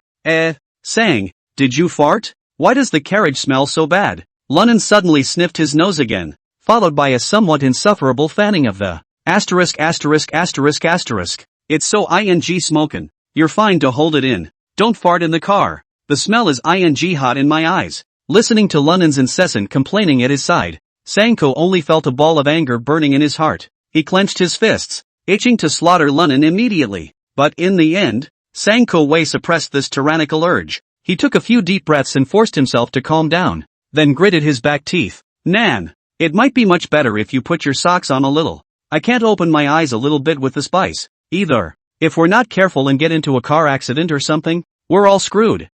S1: Sang, "Did you fart? Why does the carriage smell so bad?" Lunnan suddenly sniffed his nose again, followed by a somewhat insufferable fanning of the asterisk. "It's so ing smokin'. You're fine to hold it in. Don't fart in the car. The smell is ing hot in my eyes." Listening to Lunnan's incessant complaining at his side, Sanko only felt a ball of anger burning in his heart. He clenched his fists, itching to slaughter Lunnan immediately. But in the end, Sanko Wei suppressed this tyrannical urge. He took a few deep breaths and forced himself to calm down, then gritted his back teeth. "Nan, it might be much better if you put your socks on a little. I can't open my eyes a little bit with the spice, either. If we're not careful and get into a car accident or something, we're all screwed."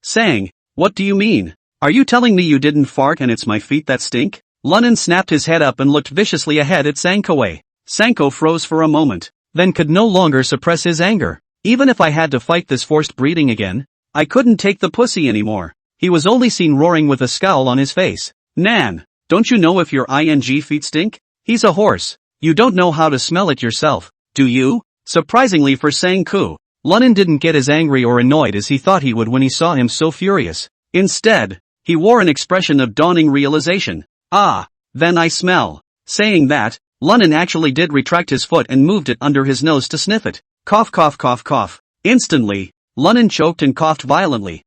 S1: Sang, "What do you mean? Are you telling me you didn't fart and it's my feet that stink?" Lunnan snapped his head up and looked viciously ahead at Sankoe. Sanko froze for a moment, then could no longer suppress his anger. Even if I had to fight this forced breathing again, I couldn't take the pussy anymore. He was only seen roaring with a scowl on his face. "Nan, don't you know if your ing feet stink? He's a horse. You don't know how to smell it yourself, do you?" Surprisingly for Sanku, Lunnan didn't get as angry or annoyed as he thought he would when he saw him so furious. Instead, he wore an expression of dawning realization. "Ah, then I smell." Saying that, Lunnan actually did retract his foot and moved it under his nose to sniff it. Cough. Instantly, Lunnan choked and coughed violently.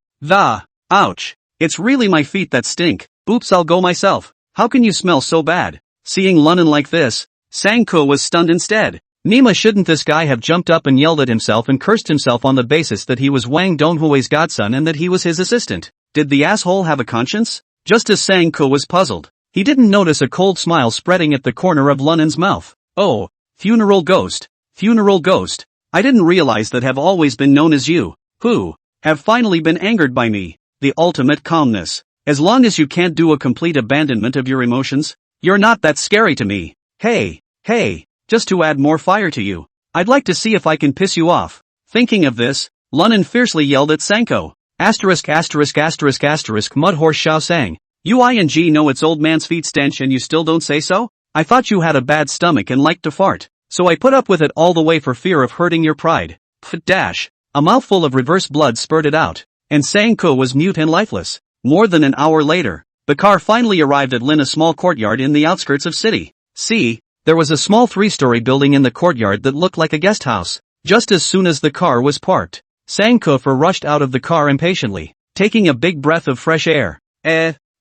S1: Ouch. It's really my feet that stink. Oops, I'll go myself. How can you smell so bad?" Seeing Lunnan like this, Sanko was stunned instead. Nima, shouldn't this guy have jumped up and yelled at himself and cursed himself on the basis that he was Wang Donghui's godson and that he was his assistant? Did the asshole have a conscience? Just as Sanko was puzzled, he didn't notice a cold smile spreading at the corner of Lunnan's mouth. "Oh, funeral ghost. I didn't realize that have always been known as you, who have finally been angered by me. The ultimate calmness. As long as you can't do a complete abandonment of your emotions, you're not that scary to me. Hey, just to add more fire to you, I'd like to see if I can piss you off." Thinking of this, Lunnan fiercely yelled at Sanko. Mudhorse Xiao Sang. "You ing know it's old man's feet stench and you still don't say so? I thought you had a bad stomach and liked to fart, so I put up with it all the way for fear of hurting your pride." A mouthful of reverse blood spurted out, and Sanko was mute and lifeless. More than an hour later, the car finally arrived at Lin, a small courtyard in the outskirts of city. There was a small 3-story building in the courtyard that looked like a guest house. Just as soon as the car was parked, Sanko rushed out of the car impatiently, taking a big breath of fresh air.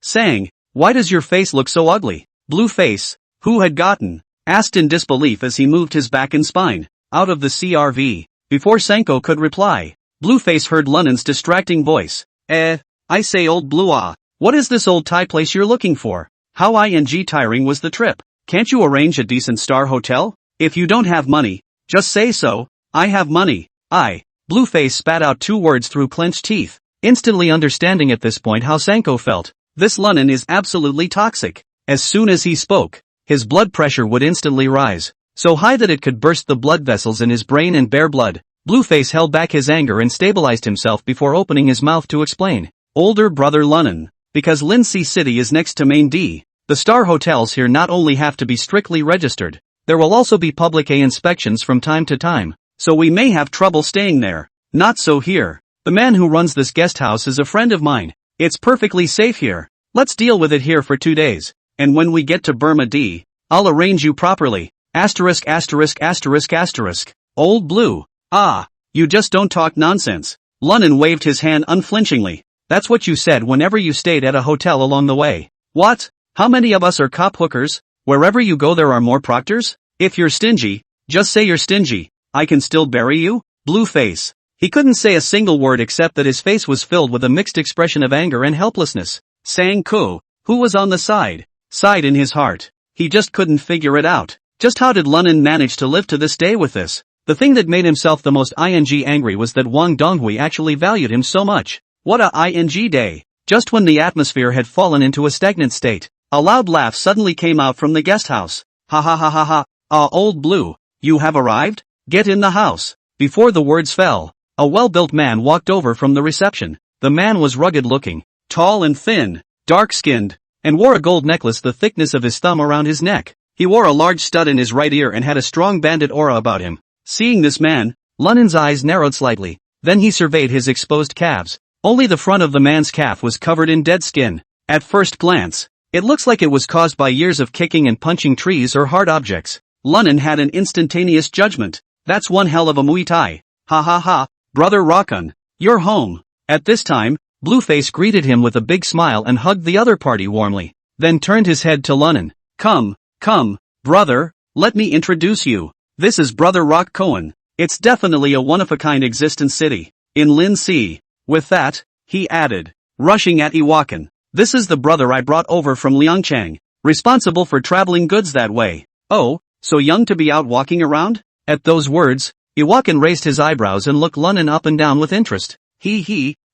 S1: Sang, why does your face look so ugly?" Blueface, who had gotten, asked in disbelief as he moved his back and spine out of the CRV. Before Sanko could reply, Blueface heard Lunnan's distracting voice. I say old Blue, what is this old Thai place you're looking for? How ing tiring was the trip? Can't you arrange a decent star hotel? If you don't have money, just say so. I have money. Blueface spat out 2 words through clenched teeth, instantly understanding at this point how Sanko felt. This Lunin is absolutely toxic. As soon as he spoke, his blood pressure would instantly rise, so high that it could burst the blood vessels in his brain and bear blood. Blueface held back his anger and stabilized himself before opening his mouth to explain. Older brother Lunin. Because Lindsay City is next to Main D, the star hotels here not only have to be strictly registered, there will also be public inspections from time to time, so we may have trouble staying there. Not so here. The man who runs this guest house is a friend of mine. It's perfectly safe here. Let's deal with it here for 2 days, and when we get to Burma D, I'll arrange you properly. Asterisk asterisk asterisk asterisk. Old Blue. You just don't talk nonsense. Lunin waved his hand unflinchingly. That's what you said whenever you stayed at a hotel along the way. What? How many of us are cop hookers? Wherever you go there are more proctors? If you're stingy, just say you're stingy. I can still bury you? Blueface. He couldn't say a single word except that his face was filled with a mixed expression of anger and helplessness. Sanko, who was on the side, sighed in his heart. He just couldn't figure it out. Just how did Lunin manage to live to this day with this? The thing that made himself the most angry was that Wang Donghui actually valued him so much. What a ing day. Just when the atmosphere had fallen into a stagnant state, a loud laugh suddenly came out from the guest house. Ha ha ha ha ha. Old Blue, you have arrived? Get in the house. Before the words fell, a well-built man walked over from the reception. The man was rugged-looking, tall and thin, dark-skinned, and wore a gold necklace the thickness of his thumb around his neck. He wore a large stud in his right ear and had a strong bandit aura about him. Seeing this man, Lunin's eyes narrowed slightly. Then he surveyed his exposed calves. Only the front of the man's calf was covered in dead skin. At first glance, it looks like it was caused by years of kicking and punching trees or hard objects. Lunin had an instantaneous judgment. That's one hell of a Muay Thai. Ha ha ha, brother Rakun, you're home. At this time, Blueface greeted him with a big smile and hugged the other party warmly, then turned his head to Lunin. Come, brother, let me introduce you. This is Brother Rock Cohen. It's definitely a one-of-a-kind existence city, in Lin Si. With that, he added, rushing at Iwakan. This is the brother I brought over from Liangchang, responsible for traveling goods that way. Oh, so young to be out walking around? At those words, Iwakan raised his eyebrows and looked Lunin up and down with interest.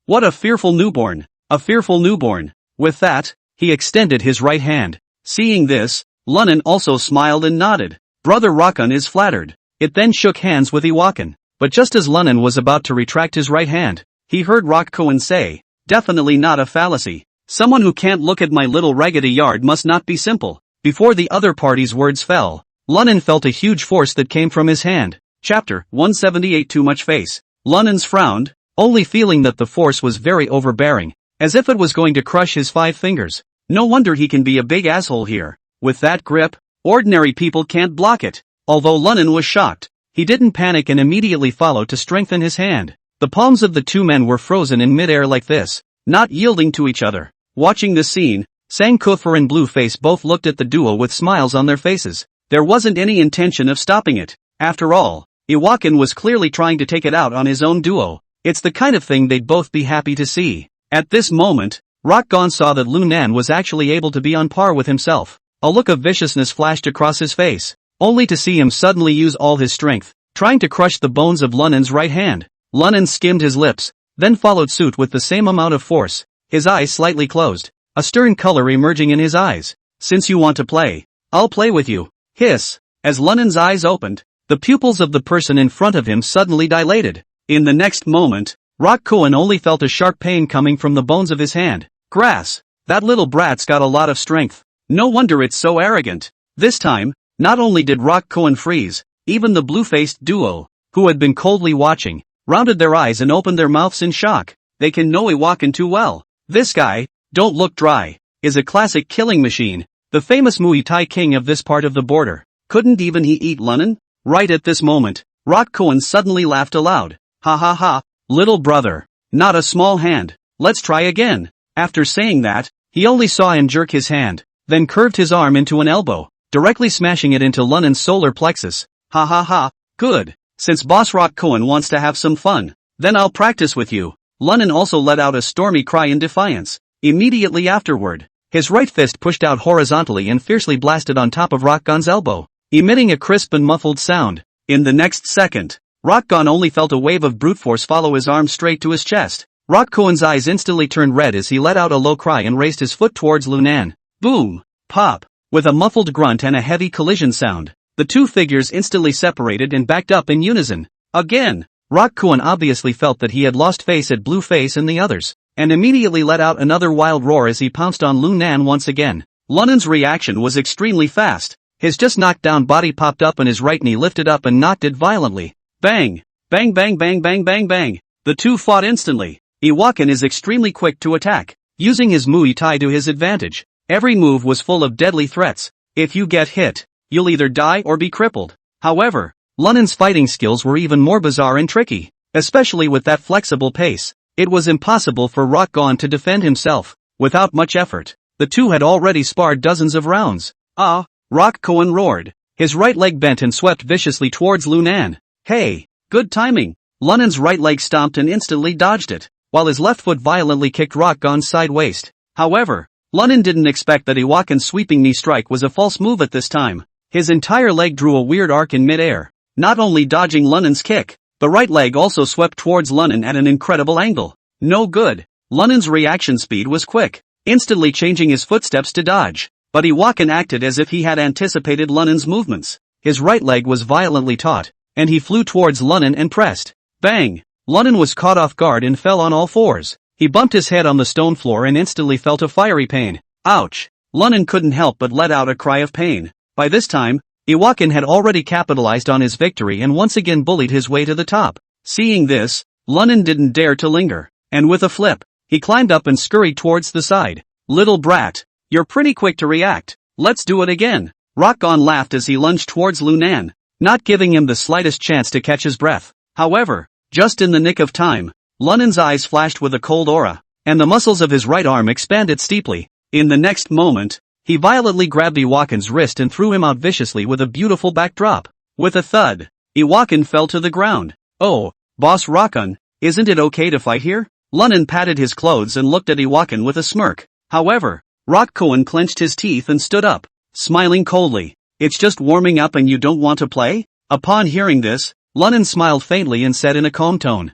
S1: What a fearful newborn. A fearful newborn. With that, he extended his right hand. Seeing this, Lunin also smiled and nodded. Brother Rakun is flattered. It then shook hands with Iwakan. But just as Lunin was about to retract his right hand, he heard Rock Cohen say, definitely not a fallacy. Someone who can't look at my little raggedy yard must not be simple. Before the other party's words fell, Lunin felt a huge force that came from his hand. Chapter 178 Too Much Face. Lunin's frowned, only feeling that the force was very overbearing, as if it was going to crush his 5 fingers. No wonder he can be a big asshole here. With that grip, ordinary people can't block it. Although Lunin was shocked, he didn't panic and immediately followed to strengthen his hand. The palms of the 2 men were frozen in midair like this, not yielding to each other. Watching this scene, Sankofa and Blueface both looked at the duo with smiles on their faces. There wasn't any intention of stopping it. After all, Iwakan was clearly trying to take it out on his own duo. It's the kind of thing they'd both be happy to see. At this moment, Rockgon saw that Lunan was actually able to be on par with himself. A look of viciousness flashed across his face, only to see him suddenly use all his strength, trying to crush the bones of Lunin's right hand. Lunin skimmed his lips, then followed suit with the same amount of force, his eyes slightly closed, a stern color emerging in his eyes. Since you want to play, I'll play with you. Hiss. As Lunin's eyes opened, the pupils of the person in front of him suddenly dilated. In the next moment, Rock Cohen only felt a sharp pain coming from the bones of his hand. Grass. That little brat's got a lot of strength. No wonder it's so arrogant. This time, not only did Rock Cohen freeze, even the blue-faced duo, who had been coldly watching, rounded their eyes and opened their mouths in shock. They can know Iwakan too well. This guy, don't look dry, is a classic killing machine, the famous Muay Thai king of this part of the border. Couldn't even he eat Lunin? Right at this moment, Rock Cohen suddenly laughed aloud. Ha ha ha, little brother, not a small hand, let's try again. After saying that, he only saw him jerk his hand, then curved his arm into an elbow, directly smashing it into Lunin's solar plexus. Ha ha ha, good. Since Boss Rock Cohen wants to have some fun, then I'll practice with you. Lunin also let out a stormy cry in defiance. Immediately afterward, his right fist pushed out horizontally and fiercely blasted on top of Rockgon's elbow. emitting a crisp and muffled sound. In the next second, Rockgon only felt a wave of brute force follow his arm straight to his chest. Rockcohen's eyes instantly turned red as he let out a low cry and raised his foot towards Lunan. Boom! Pop! With a muffled grunt and a heavy collision sound, the two figures instantly separated and backed up in unison. Again! Rockcohen obviously felt that he had lost face at Blueface and the others, and immediately let out another wild roar as he pounced on Lunan once again. Lunan's reaction was extremely fast. His just knocked down body popped up and his right knee lifted up and knocked it violently. Bang! Bang bang bang bang bang bang! The two fought instantly. Iwakin is extremely quick to attack, using his Muay Thai to his advantage. Every move was full of deadly threats. If you get hit, you'll either die or be crippled. However, Lunan's fighting skills were even more bizarre and tricky, especially with that flexible pace. It was impossible for Rockgon to defend himself. Without much effort, the two had already sparred dozens of rounds. Ah! Rockcohen roared. His right leg bent and swept viciously towards Lunan. Hey! Good timing! Lunan's right leg stomped and instantly dodged it, while his left foot violently kicked Rockgon's side waist. However, Lunan didn't expect that Iwakin's sweeping knee strike was a false move at this time. His entire leg drew a weird arc in midair, not only dodging Lunan's kick, the right leg also swept towards Lunan at an incredible angle. No good. Lunan's reaction speed was quick, instantly changing his footsteps to dodge, but Iwakin acted as if he had anticipated Lunan's movements. His right leg was violently taut, and he flew towards Lunan and pressed. Bang! Lunan was caught off guard and fell on all fours. He bumped his head on the stone floor and instantly felt a fiery pain. Ouch! Lunan couldn't help but let out a cry of pain. By this time, Iwakin had already capitalized on his victory and once again bullied his way to the top. Seeing this, Lunan didn't dare to linger, and with a flip, he climbed up and scurried towards the side. Little brat, you're pretty quick to react. Let's do it again. Rockgon laughed as he lunged towards Lunan, not giving him the slightest chance to catch his breath. However, just in the nick of time, Lunan's eyes flashed with a cold aura, and the muscles of his right arm expanded steeply. In the next moment, he violently grabbed Iwakin's wrist and threw him out viciously with a beautiful backdrop. With a thud, Iwakin fell to the ground. Oh, Boss Rockgon, isn't it okay to fight here? Lunan patted his clothes and looked at Iwakin with a smirk. However, Rockcohen clenched his teeth and stood up, smiling coldly. It's just warming up and you don't want to play? Upon hearing this, Lunan smiled faintly and said in a calm tone,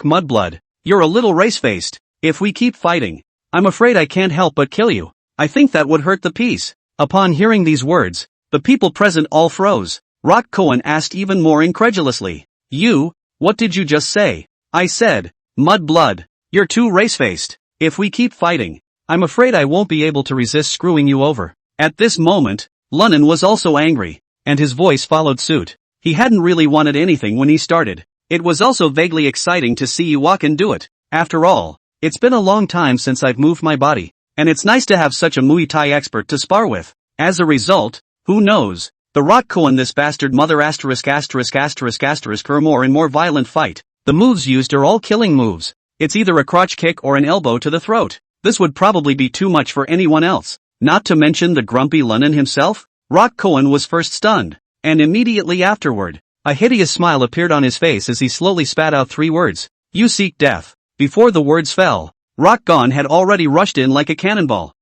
S1: Mudblood, you're a little race-faced. If we keep fighting, I'm afraid I can't help but kill you. I think that would hurt the peace. Upon hearing these words, the people present all froze. Rockcohen asked even more incredulously, what did you just say? I said, Mudblood, you're too race-faced. If we keep fighting, I'm afraid I won't be able to resist screwing you over. At this moment, Lunan was also angry, and his voice followed suit. He hadn't really wanted anything when he started. It was also vaguely exciting to see Iwakin do it. After all, it's been a long time since I've moved my body, and it's nice to have such a Muay Thai expert to spar with. As a result, who knows, the Rockcohen this bastard mother or more and more violent fight. The moves used are all killing moves. It's either a crotch kick or an elbow to the throat. This would probably be too much for anyone else. Not to mention the grumpy Lunan himself. Rockcohen was first stunned, and immediately afterward, a hideous smile appeared on his face as he slowly spat out 3 words. You seek death. Before the words fell, Rockgon had already rushed in like a cannonball.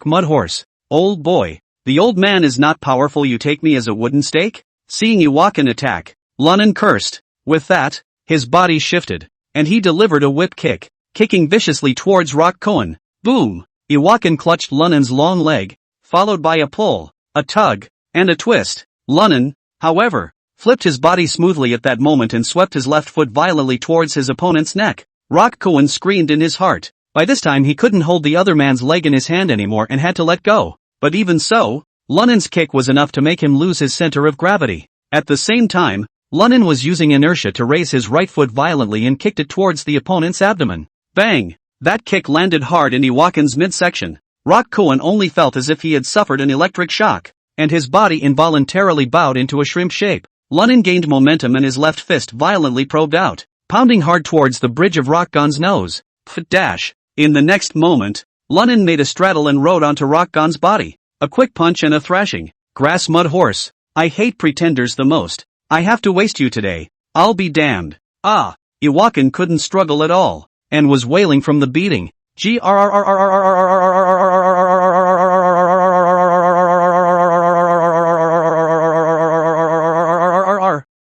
S1: Mudhorse. Old boy. The old man is not powerful, you take me as a wooden stake? Seeing Iwakin attack, Lunan cursed. With that, his body shifted, and he delivered a whip kick, kicking viciously towards Rockcohen. Boom! Iwakin clutched Lunan's long leg, followed by a pull, a tug, and a twist. Lunan, however, flipped his body smoothly at that moment and swept his left foot violently towards his opponent's neck. Rockcohen screamed in his heart. By this time he couldn't hold the other man's leg in his hand anymore and had to let go. But even so, Lunan's kick was enough to make him lose his center of gravity. At the same time, Lunan was using inertia to raise his right foot violently and kicked it towards the opponent's abdomen. Bang! That kick landed hard in Iwakin's midsection. Rockcohen only felt as if he had suffered an electric shock, and his body involuntarily bowed into a shrimp shape. Lunan gained momentum and his left fist violently probed out, pounding hard towards the bridge of Rockgon's nose. Dash! In the next moment, Lunan made a straddle and rode onto Rockgon's body. A quick punch and a thrashing. Grass mud horse. I hate pretenders the most. I have to waste you today. I'll be damned. Ah! Iwakin couldn't struggle at all, and was wailing from the beating.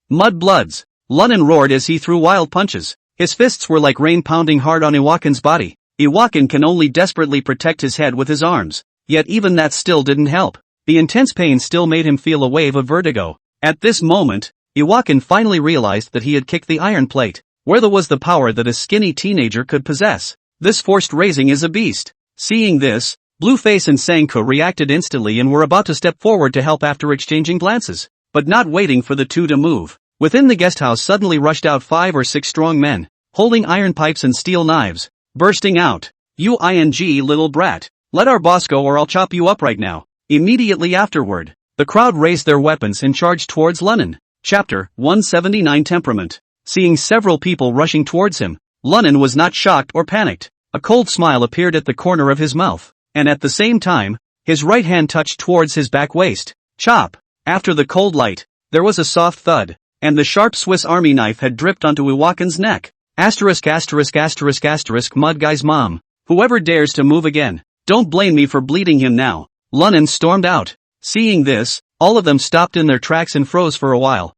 S1: Mud bloods. Lunnan roared as he threw wild punches. His fists were like rain pounding hard on Iwakin's body. Iwakin can only desperately protect his head with his arms. Yet even that still didn't help. The intense pain still made him feel a wave of vertigo. At this moment, Iwakin finally realized that he had kicked the iron plate. Where was the power that a skinny teenager could possess? This forced raising is a beast. Seeing this, Blueface and Sanko reacted instantly and were about to step forward to help after exchanging glances. But not waiting for the two to move. Within the guest house suddenly rushed out 5 or 6 strong men, holding iron pipes and steel knives, bursting out. "You little brat. Let our boss go or I'll chop you up right now." Immediately afterward, the crowd raised their weapons and charged towards Lunnan. Chapter 179 Temperament. Seeing several people rushing towards him, Lunnan was not shocked or panicked. A cold smile appeared at the corner of his mouth, and at the same time, his right hand touched towards his back waist. Chop! After the cold light, there was a soft thud, and the sharp Swiss Army knife had dripped onto Iwakin's neck. Mud guy's mom. Whoever dares to move again, don't blame me for bleeding him now. Lunnan stormed out. Seeing this, all of them stopped in their tracks and froze for a while.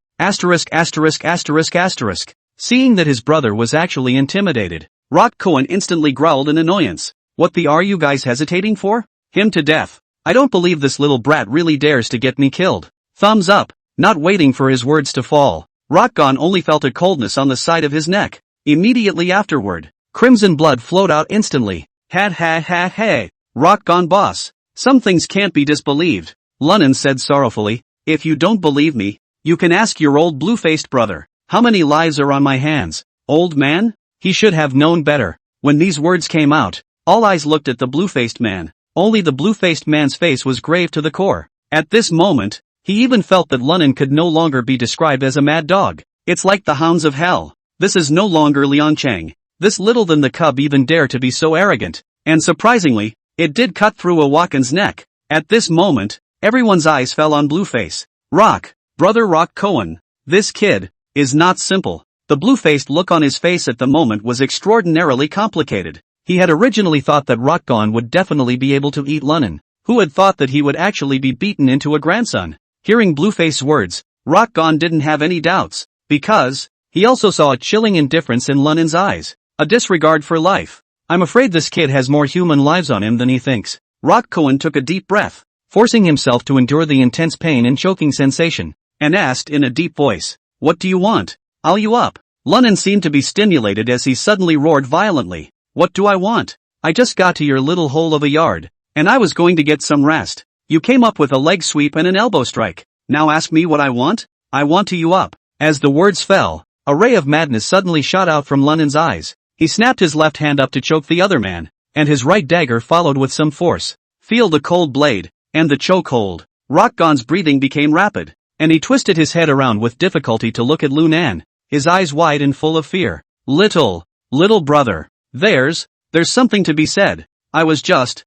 S1: Seeing that his brother was actually intimidated, Rock Cohen instantly growled in annoyance. "What the are you guys hesitating for? Him to death. I don't believe this little brat really dares to get me killed." Thumbs up. Not waiting for his words to fall, Rockgon only felt a coldness on the side of his neck. Immediately afterward, crimson blood flowed out instantly. Hey, Rockgon boss. Some things can't be disbelieved, Lunnan said sorrowfully. "If you don't believe me, you can ask your old blue-faced brother. How many lives are on my hands, old man?" He should have known better. When these words came out, all eyes looked at the blue-faced man. Only the blue-faced man's face was grave to the core. At this moment, he even felt that Lunnan could no longer be described as a mad dog. It's like the hounds of hell. This is no longer Liangchang. This little than the cub even dare to be so arrogant. And surprisingly, it did cut through Iwakin's neck. At this moment, everyone's eyes fell on Blueface. Brother Rock Cohen. This kid is not simple. The blue-faced look on his face at the moment was extraordinarily complicated. He had originally thought that Rockgon would definitely be able to eat Lunnan. Who had thought that he would actually be beaten into a grandson? Hearing Blueface's words, Rockgon didn't have any doubts, because he also saw a chilling indifference in Lunnan's eyes, a disregard for life. "I'm afraid this kid has more human lives on him than he thinks." Rock Cohen took a deep breath, forcing himself to endure the intense pain and choking sensation, and asked in a deep voice, "What do you want? I'll you up." Lunnan seemed to be stimulated as he suddenly roared violently. "What do I want? I just got to your little hole of a yard, and I was going to get some rest. You came up with a leg sweep and an elbow strike. Now ask me what I want? I want to you up." As the words fell, a ray of madness suddenly shot out from Lunnan's eyes. He snapped his left hand up to choke the other man, and his right dagger followed with some force. Feel the cold blade, and the chokehold. Rockgon's breathing became rapid, and he twisted his head around with difficulty to look at Lunnan, his eyes wide and full of fear. Little brother. There's something to be said. I was just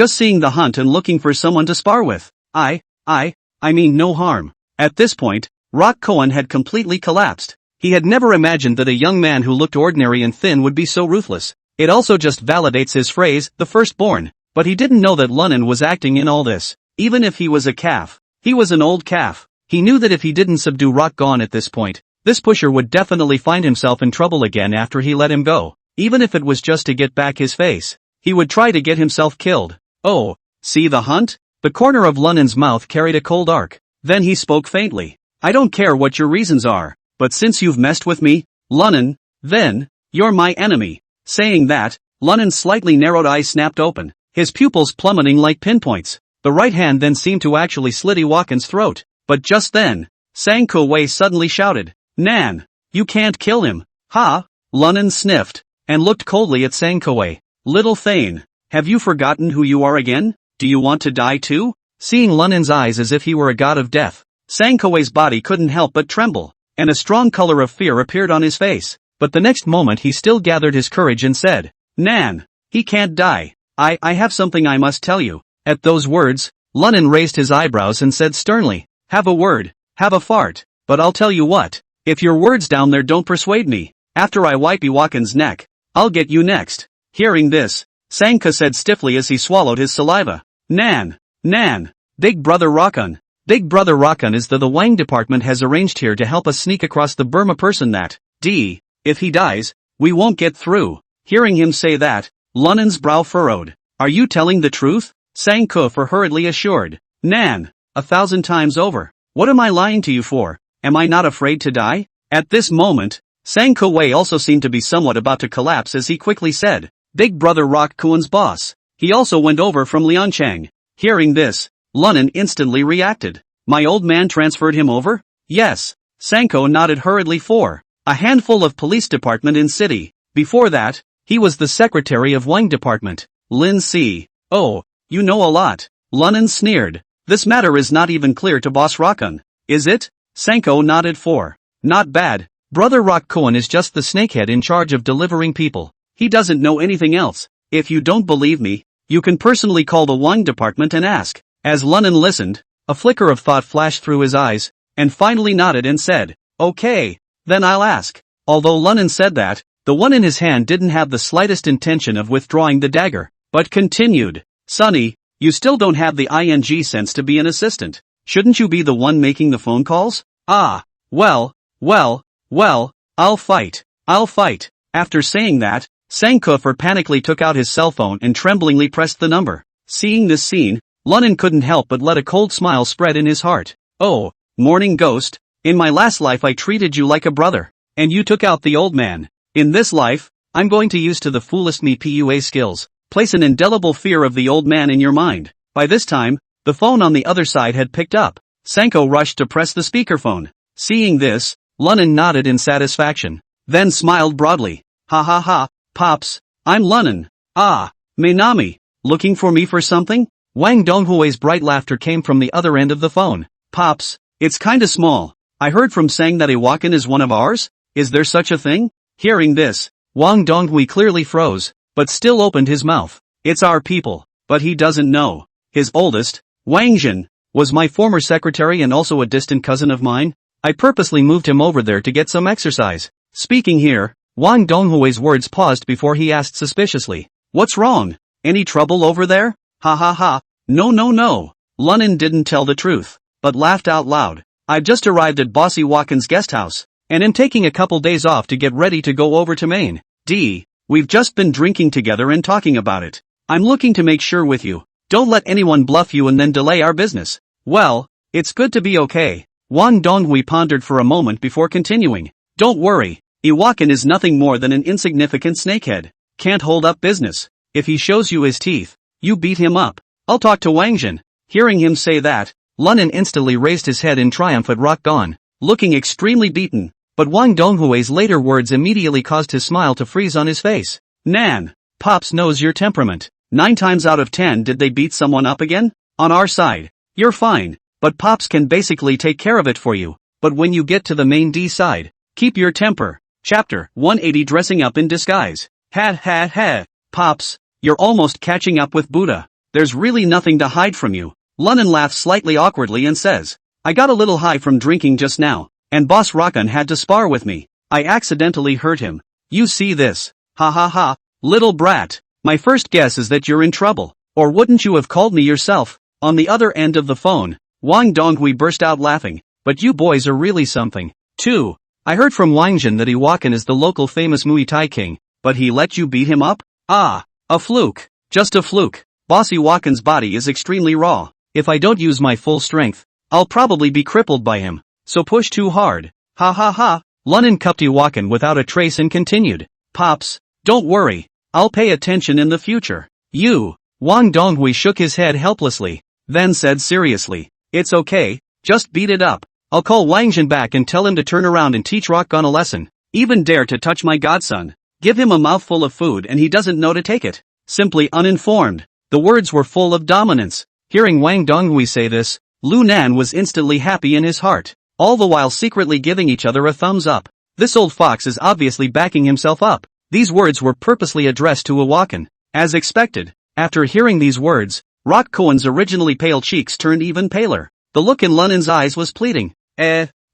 S1: seeing the hunt and looking for someone to spar with. I mean no harm. At this point, Rock Cohen had completely collapsed. He had never imagined that a young man who looked ordinary and thin would be so ruthless. It also just validates his phrase, the firstborn. But he didn't know that Lunnan was acting in all this. Even if he was a calf, he was an old calf. He knew that if he didn't subdue Rockgon at this point, this pusher would definitely find himself in trouble again after he let him go. Even if it was just to get back his face, he would try to get himself killed. "Oh, see the hunt?" The corner of Lunnan's mouth carried a cold arc. Then he spoke faintly. "I don't care what your reasons are, but since you've messed with me, Lunnan, then, you're my enemy." Saying that, Lunnan's slightly narrowed eyes snapped open, his pupils plummeting like pinpoints. The right hand then seemed to actually slit Iwakin's throat. But just then, Sanko Wei suddenly shouted, "Nan! You can't kill him!" "Ha!" Lunnan sniffed, and looked coldly at Sanko Wei. "Little Thane, have you forgotten who you are again? Do you want to die too?" Seeing Lunnan's eyes as if he were a god of death, Sanko Wei's body couldn't help but tremble, and a strong color of fear appeared on his face. But the next moment he still gathered his courage and said, "Nan, he can't die. I have something I must tell you." At those words, Lunnan raised his eyebrows and said sternly, "Have a word, have a fart, but I'll tell you what, if your words down there don't persuade me, after I wipe Iwakin's neck, I'll get you next." Hearing this, Sanka said stiffly as he swallowed his saliva, Nan, Big Brother Rockon, Big Brother Rakan is the Wang department has arranged here to help us sneak across the Burma person that, if he dies, we won't get through. Hearing him say that, Lunan's brow furrowed. Are you telling the truth? Sang Kufur hurriedly assured. Nan, 1,000 times over. What am I lying to you for? Am I not afraid to die? At this moment, Sang Kuwei also seemed to be somewhat about to collapse as he quickly said, Big Brother Rock Kuan's boss. He also went over from Lianchang. Hearing this, Lunan instantly reacted. My old man transferred him over? Yes. Sanko nodded hurriedly for a handful of police department in city. Before that, he was the secretary of Wang department. Lin C. Oh, you know a lot. Lunan sneered. This matter is not even clear to Boss Rakan. Is it? Sanko nodded for. Not bad. Brother Rock Kuan is just the snakehead in charge of delivering people. He doesn't know anything else. If you don't believe me, you can personally call the Wang department and ask. As Lunan listened, a flicker of thought flashed through his eyes, and finally nodded and said, Okay, then I'll ask. Although Lunan said that, the one in his hand didn't have the slightest intention of withdrawing the dagger, but continued, Sonny, you still don't have the ing sense to be an assistant. Shouldn't you be the one making the phone calls? Ah, well, I'll fight. After saying that, Sang Kufur panically took out his cell phone and tremblingly pressed the number. Seeing this scene, Lunan couldn't help but let a cold smile spread in his heart. Oh, morning ghost, in my last life I treated you like a brother, and you took out the old man. In this life, I'm going to use to the fullest me PUA skills, place an indelible fear of the old man in your mind. By this time, the phone on the other side had picked up. Sanko rushed to press the speakerphone. Seeing this, Lunan nodded in satisfaction, then smiled broadly. Ha ha ha, Pops, I'm Lunan. Ah, Mainami, looking for me for something? Wang Donghui's bright laughter came from the other end of the phone. Pops, it's kinda small. I heard from Sang that Iwakan is one of ours? Is there such a thing? Hearing this, Wang Donghui clearly froze, but still opened his mouth. It's our people, but he doesn't know. His oldest, Wang Jin, was my former secretary and also a distant cousin of mine. I purposely moved him over there to get some exercise. Speaking here, Wang Donghui's words paused before he asked suspiciously, What's wrong? Any trouble over there? Ha ha ha, no. Lunan didn't tell the truth, but laughed out loud. I've just arrived at Bossy Wakan's guest house, and am taking a couple days off to get ready to go over to Maine. We've just been drinking together and talking about it. I'm looking to make sure with you. Don't let anyone bluff you and then delay our business. Well, it's good to be okay. Wang Donghui pondered for a moment before continuing. Don't worry, Iwakan is nothing more than an insignificant snakehead. Can't hold up business. If he shows you his teeth, you beat him up. I'll talk to Wang Jin. Hearing him say that, Lunan instantly raised his head in triumph at Rock Gon, looking extremely beaten, but Wang Donghui's later words immediately caused his smile to freeze on his face. Nan, Pops knows your temperament. 9 times out of 10 did they beat someone up again? On our side, you're fine, but Pops can basically take care of it for you. But when you get to the main D side, keep your temper. Chapter 180 Dressing Up in Disguise. Ha, Pops, you're almost catching up with Buddha. There's really nothing to hide from you. Lunan laughs slightly awkwardly and says, I got a little high from drinking just now, and Boss Rakan had to spar with me. I accidentally hurt him. You see this? Ha ha ha, little brat. My first guess is that you're in trouble. Or wouldn't you have called me yourself? On the other end of the phone, Wang Donghui burst out laughing. But you boys are really something. 2. I heard from Wang Jin that Iwakan is the local famous Muay Thai king, but he let you beat him up? Ah, a fluke. Just a fluke. Boss Iwakan's body is extremely raw. If I don't use my full strength, I'll probably be crippled by him. So push too hard. Ha ha ha. Lunan cupped Iwakan without a trace and continued. Pops, don't worry. I'll pay attention in the future. You. Wang Donghui shook his head helplessly, then said seriously. It's okay, just beat it up. I'll call Wang Jin back and tell him to turn around and teach Rock Gon a lesson. Even dare to touch my godson. Give him a mouthful of food and he doesn't know to take it. Simply uninformed. The words were full of dominance. Hearing Wang Donghui say this, Lu Nan was instantly happy in his heart, all the while secretly giving each other a thumbs up. This old fox is obviously backing himself up. These words were purposely addressed to Iwakan. As expected, after hearing these words, Rock Kuan's originally pale cheeks turned even paler. The look in Lunan's eyes was pleading.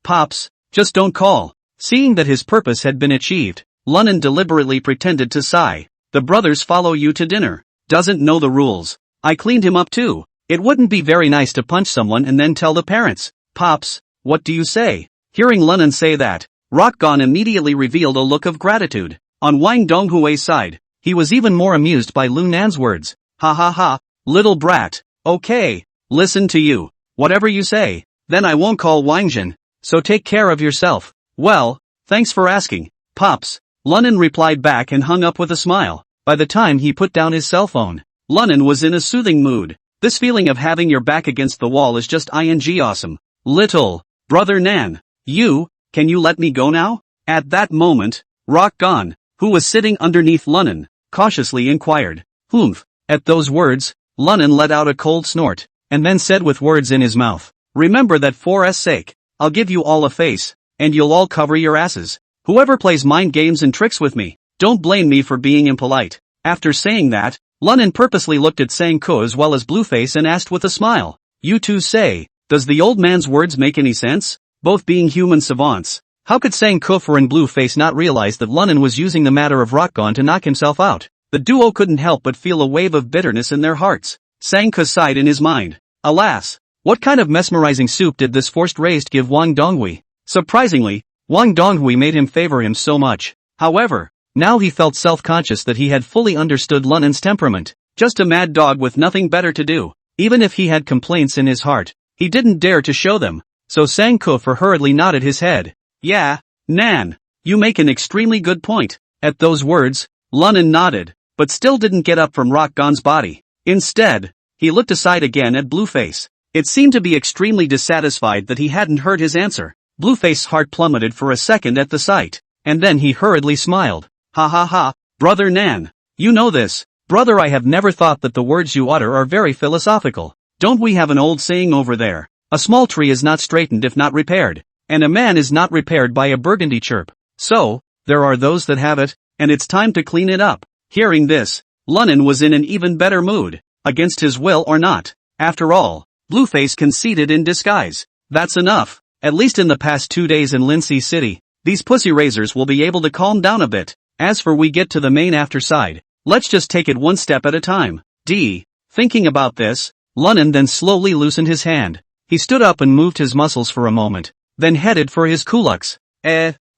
S1: Pops, just don't call. Seeing that his purpose had been achieved, Lunan deliberately pretended to sigh. The brothers follow you to dinner. Doesn't know the rules. I cleaned him up too. It wouldn't be very nice to punch someone and then tell the parents. Pops, what do you say? Hearing Lunnan say that, Rockgon immediately revealed a look of gratitude. On Wang Donghui's side, he was even more amused by Lu Nan's words. Ha ha ha, little brat. Okay, listen to you. Whatever you say, then I won't call Wangjin, so take care of yourself. Well, thanks for asking, Pops. Lunnan replied back and hung up with a smile. By the time he put down his cell phone, Lunnan was in a soothing mood. This feeling of having your back against the wall is just awesome. Little brother Nan, can you let me go now? At that moment, Rockgon, who was sitting underneath Lunnan, cautiously inquired. Humph. At those words, Lunnan let out a cold snort, and then said with words in his mouth, remember that for S sake, I'll give you all a face, and you'll all cover your asses. Whoever plays mind games and tricks with me, don't blame me for being impolite. After saying that, Lunnan purposely looked at Sang-ko as well as Blueface and asked with a smile, you two say, does the old man's words make any sense? Both being human savants, how could Sang-ko and Blueface not realize that Lunnan was using the matter of Rockgon to knock himself out? The duo couldn't help but feel a wave of bitterness in their hearts. Sang-ko sighed in his mind. Alas, what kind of mesmerizing soup did this forced raised give Wang Donghui? Surprisingly, Wang Donghui made him favor him so much. However, now he felt self-conscious that he had fully understood Lunnan's temperament. Just a mad dog with nothing better to do. Even if he had complaints in his heart, he didn't dare to show them. So Sang-ko hurriedly nodded his head. Yeah, Nan, you make an extremely good point. At those words, Lunnan nodded, but still didn't get up from Rockgon's body. Instead, he looked aside again at Blueface. It seemed to be extremely dissatisfied that he hadn't heard his answer. Blueface's heart plummeted for a second at the sight, and then he hurriedly smiled. Ha ha ha, brother Nan. You know this, brother, I have never thought that the words you utter are very philosophical. Don't we have an old saying over there? A small tree is not straightened if not repaired, and a man is not repaired by a burgundy chirp. So, there are those that have it, and it's time to clean it up. Hearing this, Lunnan was in an even better mood, against his will or not. After all, Blueface conceded in disguise. That's enough. At least in the past 2 days in Lindsay City, these pussy raisers will be able to calm down a bit. As for we get to the main after side, let's just take it one step at a time. Thinking about this, Lunnan then slowly loosened his hand. He stood up and moved his muscles for a moment, then headed for his kulaks.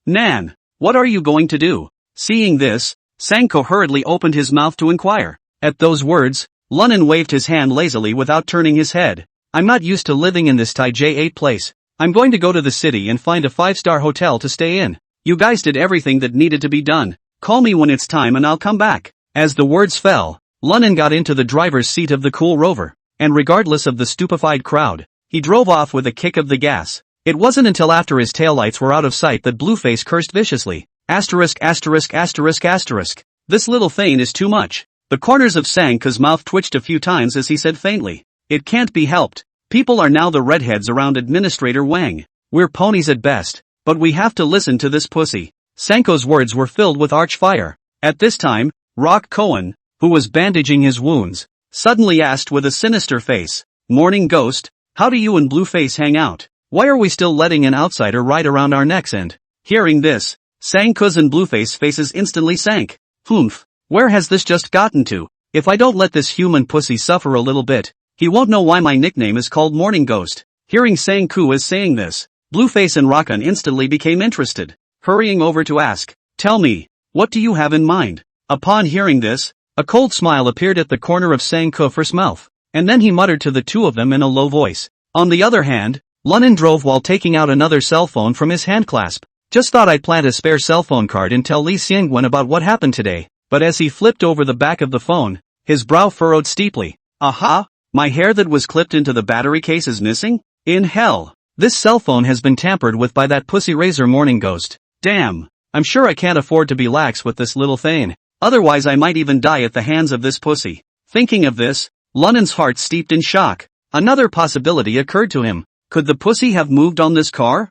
S1: Nan, what are you going to do? Seeing this, Sang-ko hurriedly opened his mouth to inquire. At those words, Lunnan waved his hand lazily without turning his head. I'm not used to living in this Taiji-8 place. I'm going to go to the city and find a 5-star hotel to stay in. You guys did everything that needed to be done. Call me when it's time and I'll come back. As the words fell, Lunnan got into the driver's seat of the cool Rover, and regardless of the stupefied crowd, he drove off with a kick of the gas. It wasn't until after his taillights were out of sight that Blueface cursed viciously. Asterisk asterisk asterisk asterisk. This little thing is too much. The corners of Sang-ko's mouth twitched a few times as he said faintly. It can't be helped. People are now the redheads around Administrator Wang. We're ponies at best, but we have to listen to this pussy. Sang-ko's words were filled with arch fire. At this time, Rock Cohen, who was bandaging his wounds, suddenly asked with a sinister face, Morning Ghost, how do you and Blueface hang out? Why are we still letting an outsider ride around our necks? And, hearing this, Sang-ko's and Blueface's faces instantly sank. Humph, where has this just gotten to? If I don't let this human pussy suffer a little bit, he won't know why my nickname is called Morning Ghost. Hearing Sang-ko as saying this, Blueface and Rockon instantly became interested, hurrying over to ask, tell me, what do you have in mind? Upon hearing this, a cold smile appeared at the corner of Sang-ko's mouth, and then he muttered to the two of them in a low voice. On the other hand, Lunnan drove while taking out another cell phone from his handclasp. Just thought I'd plant a spare cell phone card and tell Lee Seung-wan about what happened today, but as he flipped over the back of the phone, his brow furrowed steeply. Aha! My hair that was clipped into the battery case is missing? In hell! This cell phone has been tampered with by that pussy raiser Morning Ghost. Damn! I'm sure I can't afford to be lax with this little thing. Otherwise I might even die at the hands of this pussy. Thinking of this, Lunnan's heart steeped in shock. Another possibility occurred to him. Could the pussy have moved on this car?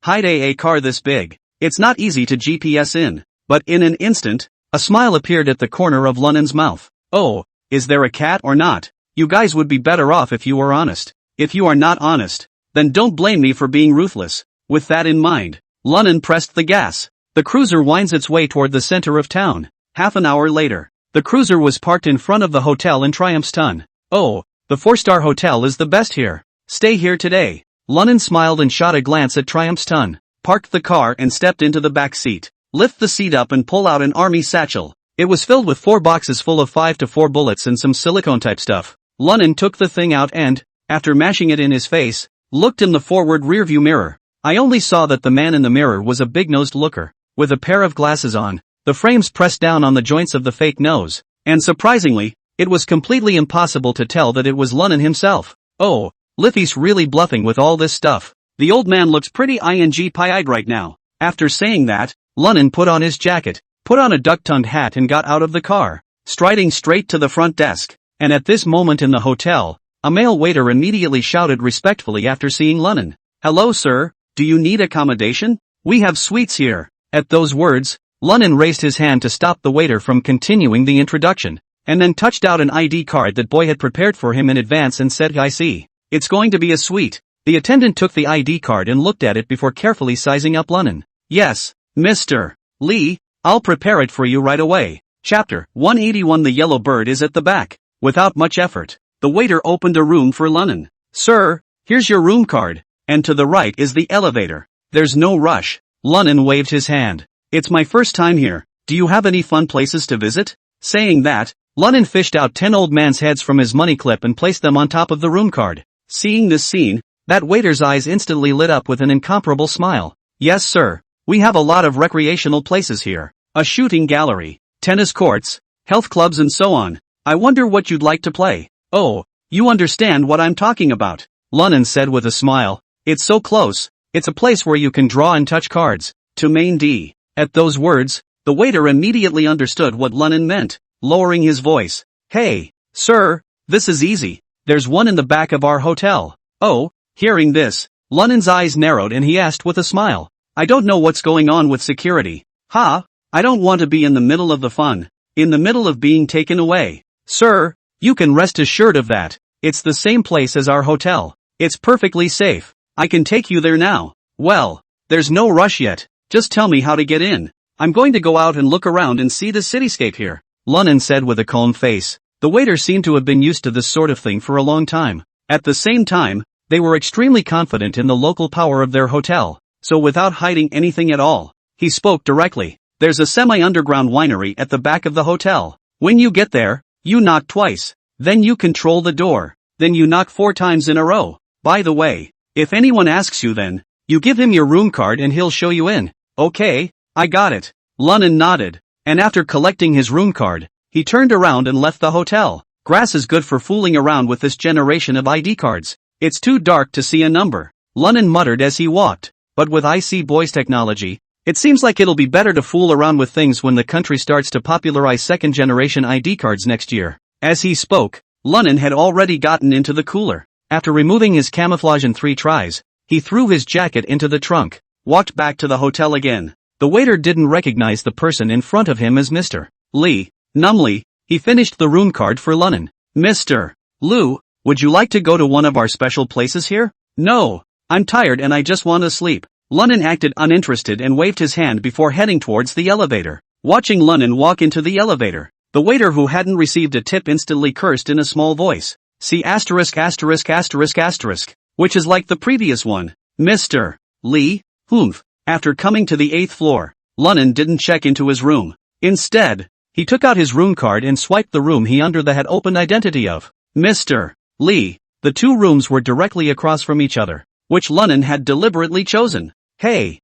S1: Hide a car this big. It's not easy to GPS in. But in an instant, a smile appeared at the corner of Lunnan's mouth. Oh, is there a cat or not? You guys would be better off if you were honest. If you are not honest, then don't blame me for being ruthless. With that in mind, Lunnan pressed the gas. The cruiser winds its way toward the center of town. Half an hour later, the cruiser was parked in front of the hotel in Triumph's Ton. Oh, the 4-star hotel is the best here. Stay here today. Lunnan smiled and shot a glance at Triumph's ton, parked the car and stepped into the back seat. Lift the seat up and pull out an army satchel. It was filled with 4 boxes full of 5 to 4 bullets and some silicone-type stuff. Lunnan took the thing out and, after mashing it in his face, looked in the forward rearview mirror. I only saw that the man in the mirror was a big-nosed looker, with a pair of glasses on, the frames pressed down on the joints of the fake nose, and surprisingly, it was completely impossible to tell that it was Lunnan himself. Oh, Liffey's really bluffing with all this stuff. The old man looks pretty pie-eyed right now. After saying that, Lunnan put on his jacket, put on a duck-tongued hat and got out of the car, striding straight to the front desk. And at this moment in the hotel, a male waiter immediately shouted respectfully after seeing Lunnan. "Hello sir, do you need accommodation? We have suites here." At those words, Lunnan raised his hand to stop the waiter from continuing the introduction, and then touched out an ID card that Boy had prepared for him in advance and said, "I see. It's going to be a suite." The attendant took the ID card and looked at it before carefully sizing up Lunnan. "Yes, Mr. Lee, I'll prepare it for you right away." Chapter 181. The yellow bird is at the back. Without much effort, the waiter opened a room for Lunnan. "Sir, here's your room card, and to the right is the elevator. There's no rush." Lunnan waved his hand. "It's my first time here. Do you have any fun places to visit?" Saying that, Lunnan fished out 10 old man's heads from his money clip and placed them on top of the room card. Seeing this scene, that waiter's eyes instantly lit up with an incomparable smile. "Yes sir, we have a lot of recreational places here. A shooting gallery, tennis courts, health clubs and so on. I wonder what you'd like to play." "Oh, you understand what I'm talking about," Lunnan said with a smile. "It's so close. It's a place where you can draw and touch cards. To main D." At those words, the waiter immediately understood what Lunnan meant, lowering his voice. "Hey, sir, this is easy. There's one in the back of our hotel." "Oh," hearing this, Lunnan's eyes narrowed and he asked with a smile, "I don't know what's going on with security." "Ha, I don't want to be in the middle of the fun, in the middle of being taken away." "Sir, you can rest assured of that. It's the same place as our hotel. It's perfectly safe. I can take you there now." "Well, there's no rush yet. Just tell me how to get in. I'm going to go out and look around and see the cityscape here," Lunnan said with a calm face. The waiter seemed to have been used to this sort of thing for a long time. At the same time, they were extremely confident in the local power of their hotel, so without hiding anything at all, he spoke directly. "There's a semi-underground winery at the back of the hotel. When you get there, you knock twice. Then you control the door. Then you knock 4 times in a row. By the way, if anyone asks you then, you give him your room card and he'll show you in." "Okay, I got it." Lunnan nodded, and after collecting his room card, he turned around and left the hotel. Grass is good for fooling around with this generation of ID cards. It's too dark to see a number, Lunnan muttered as he walked, but with IC Boys technology, it seems like it'll be better to fool around with things when the country starts to popularize second-generation ID cards next year. As he spoke, Lunnan had already gotten into the cooler. After removing his camouflage in 3 tries, he threw his jacket into the trunk, walked back to the hotel again. The waiter didn't recognize the person in front of him as Mr. Lee. Numbly, he finished the room card for Lunnan. "Mr. Liu, would you like to go to one of our special places here?" "No, I'm tired and I just want to sleep." Lunnan acted uninterested and waved his hand before heading towards the elevator. Watching Lunnan walk into the elevator, the waiter who hadn't received a tip instantly cursed in a small voice. "See asterisk asterisk asterisk asterisk, which is like the previous one." "Mr. Lee, humph." After coming to the 8th floor, Lunnan didn't check into his room. Instead, he took out his room card and swiped the room he under the had open identity of Mr. Lee. The 2 rooms were directly across from each other, which Lunnan had deliberately chosen. Hey,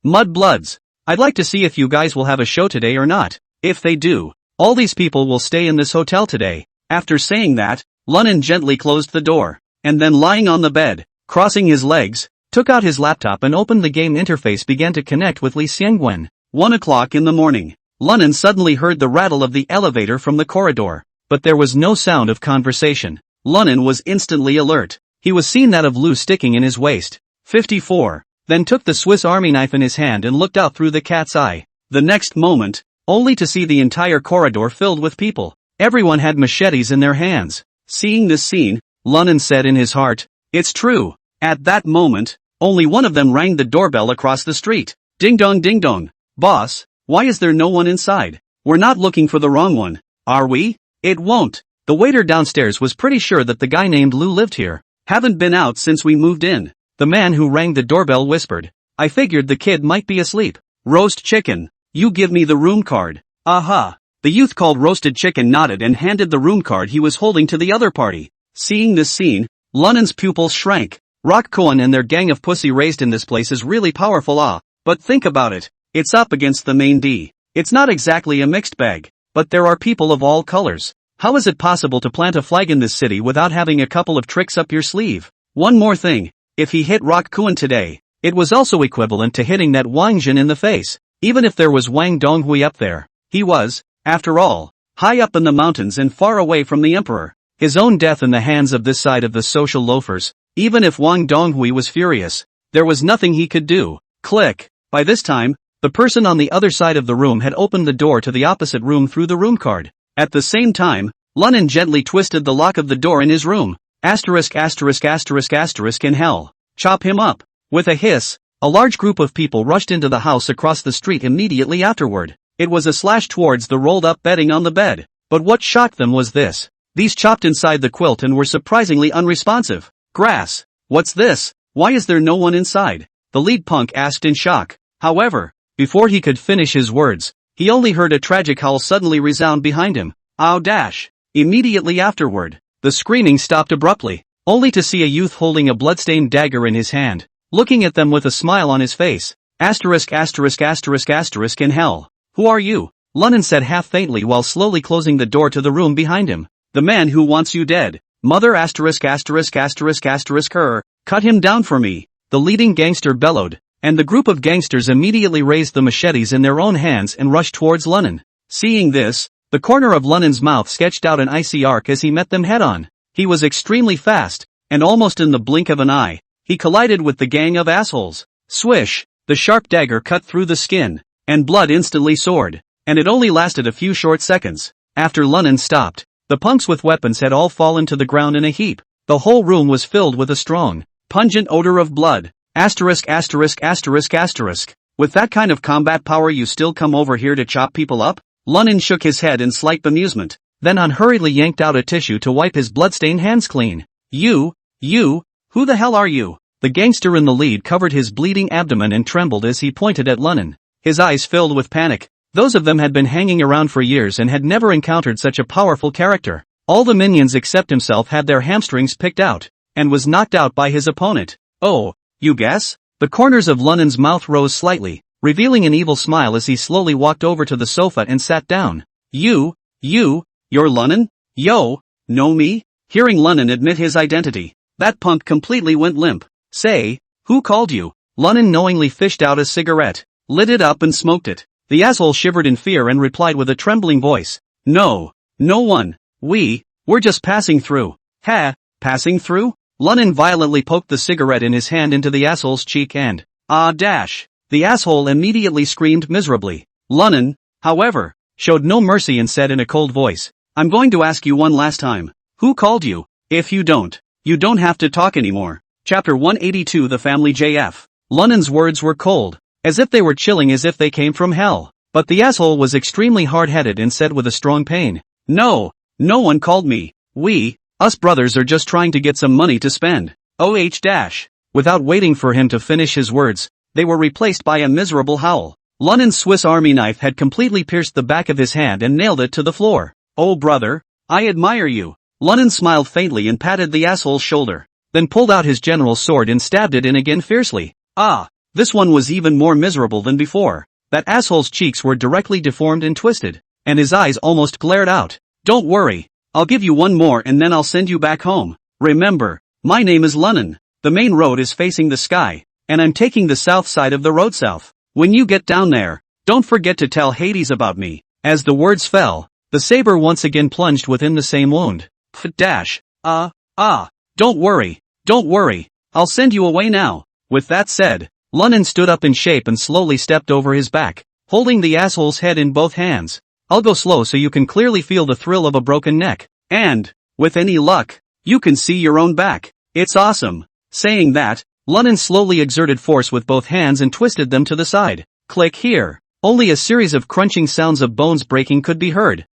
S1: mudbloods. I'd like to see if you guys will have a show today or not. If they do, all these people will stay in this hotel today." After saying that, Lunnan gently closed the door, and then lying on the bed, crossing his legs, took out his laptop and opened the game interface began to connect with Li Xiangwen. 1 o'clock in the morning. Lunnan suddenly heard the rattle of the elevator from the corridor, but there was no sound of conversation. Lunnan was instantly alert. He was seen that of Liu sticking in his waist. 54. Then took the Swiss Army knife in his hand and looked out through the cat's eye. The next moment, only to see the entire corridor filled with people. Everyone had machetes in their hands. Seeing this scene, Lunnan said in his heart, "It's true." At that moment, only one of them rang the doorbell across the street. Ding dong ding dong. "Boss, why is there no one inside? We're not looking for the wrong one, are we?" "It won't The waiter downstairs was pretty sure that the guy named Lou lived here. Haven't been out since we moved in. The man who rang the doorbell whispered. I figured the kid might be asleep. Roast chicken. You give me the room card. Aha. The youth called Roasted Chicken nodded and handed the room card he was holding to the other party. Seeing this scene, Lunan's pupils shrank. Rock Cohen and their gang of pussy raised in this place is really powerful, but think about it. It's up against the main D. It's not exactly a mixed bag, but there are people of all colors. How is it possible to plant a flag in this city without having a couple of tricks up your sleeve? One more thing. If he hit Rock Cohen today, it was also equivalent to hitting that Wang Jin in the face. Even if there was Wang Donghui up there, he was, after all, high up in the mountains and far away from the emperor. His own death in the hands of this side of the social loafers. Even if Wang Donghui was furious, there was nothing he could do. Click. By this time, the person on the other side of the room had opened the door to the opposite room through the room card. At the same time, Lunan gently twisted the lock of the door in his room. Asterisk asterisk asterisk asterisk in hell. Chop him up. With a hiss, a large group of people rushed into the house across the street immediately afterward. It was a slash towards the rolled-up bedding on the bed. But what shocked them was this. These chopped inside the quilt and were surprisingly unresponsive. Grass. What's this? Why is there no one inside? The lead punk asked in shock. However, before he could finish his words, he only heard a tragic howl suddenly resound behind him. Ow dash. Immediately afterward, the screaming stopped abruptly, only to see a youth holding a bloodstained dagger in his hand, looking at them with a smile on his face. Asterisk asterisk asterisk asterisk in hell. Who are you? Lunan said half faintly while slowly closing the door to the room behind him. The man who wants you dead. Mother asterisk asterisk asterisk asterisk her. Cut him down for me. The leading gangster bellowed, and the group of gangsters immediately raised the machetes in their own hands and rushed towards Lunan. Seeing this, the corner of Lunan's mouth sketched out an icy arc as he met them head-on. He was extremely fast, and almost in the blink of an eye, he collided with the gang of assholes. Swish! The sharp dagger cut through the skin, and blood instantly soared, and it only lasted a few short seconds. After Lunan stopped, the punks with weapons had all fallen to the ground in a heap. The whole room was filled with a strong, pungent odor of blood. Asterisk asterisk asterisk asterisk. With that kind of combat power you still come over here to chop people up? Lunan shook his head in slight bemusement, then unhurriedly yanked out a tissue to wipe his bloodstained hands clean. You, who the hell are you? The gangster in the lead covered his bleeding abdomen and trembled as he pointed at Lunan. His eyes filled with panic. Those of them had been hanging around for years and had never encountered such a powerful character. All the minions except himself had their hamstrings picked out, and was knocked out by his opponent. Oh, you guess? The corners of Lunan's mouth rose slightly, revealing an evil smile as he slowly walked over to the sofa and sat down. You're Lunan? Yo, know me? Hearing Lunan admit his identity, that punk completely went limp. Say, who called you? Lunan knowingly fished out a cigarette, lit it up and smoked it. The asshole shivered in fear and replied with a trembling voice. No one. We're just passing through. Ha, passing through? Lunan violently poked the cigarette in his hand into the asshole's cheek and, dash. The asshole immediately screamed miserably. Lunan, however, showed no mercy and said in a cold voice, I'm going to ask you one last time. Who called you? If you don't have to talk anymore. Chapter 182 The Family JF. Lunan's words were cold, as if they were chilling as if they came from hell. But the asshole was extremely hard-headed and said with a strong pain, No one called me. Us brothers are just trying to get some money to spend. dash. Without waiting for him to finish his words, they were replaced by a miserable howl. Lunan's Swiss Army knife had completely pierced the back of his hand and nailed it to the floor. Oh brother, I admire you. Lunan smiled faintly and patted the asshole's shoulder, then pulled out his general's sword and stabbed it in again fiercely. This one was even more miserable than before. That asshole's cheeks were directly deformed and twisted, and his eyes almost glared out. Don't worry, I'll give you one more and then I'll send you back home. Remember, my name is Lunan. The main road is facing the sky, and I'm taking the south side of the road south. When you get down there, don't forget to tell Hades about me. As the words fell, the saber once again plunged within the same wound. Dash. Don't worry, I'll send you away now. With that said, Lunan stood up in shape and slowly stepped over his back, holding the asshole's head in both hands. I'll go slow so you can clearly feel the thrill of a broken neck. And, with any luck, you can see your own back. It's awesome. Saying that, Lunan slowly exerted force with both hands and twisted them to the side. Click here. Only a series of crunching sounds of bones breaking could be heard.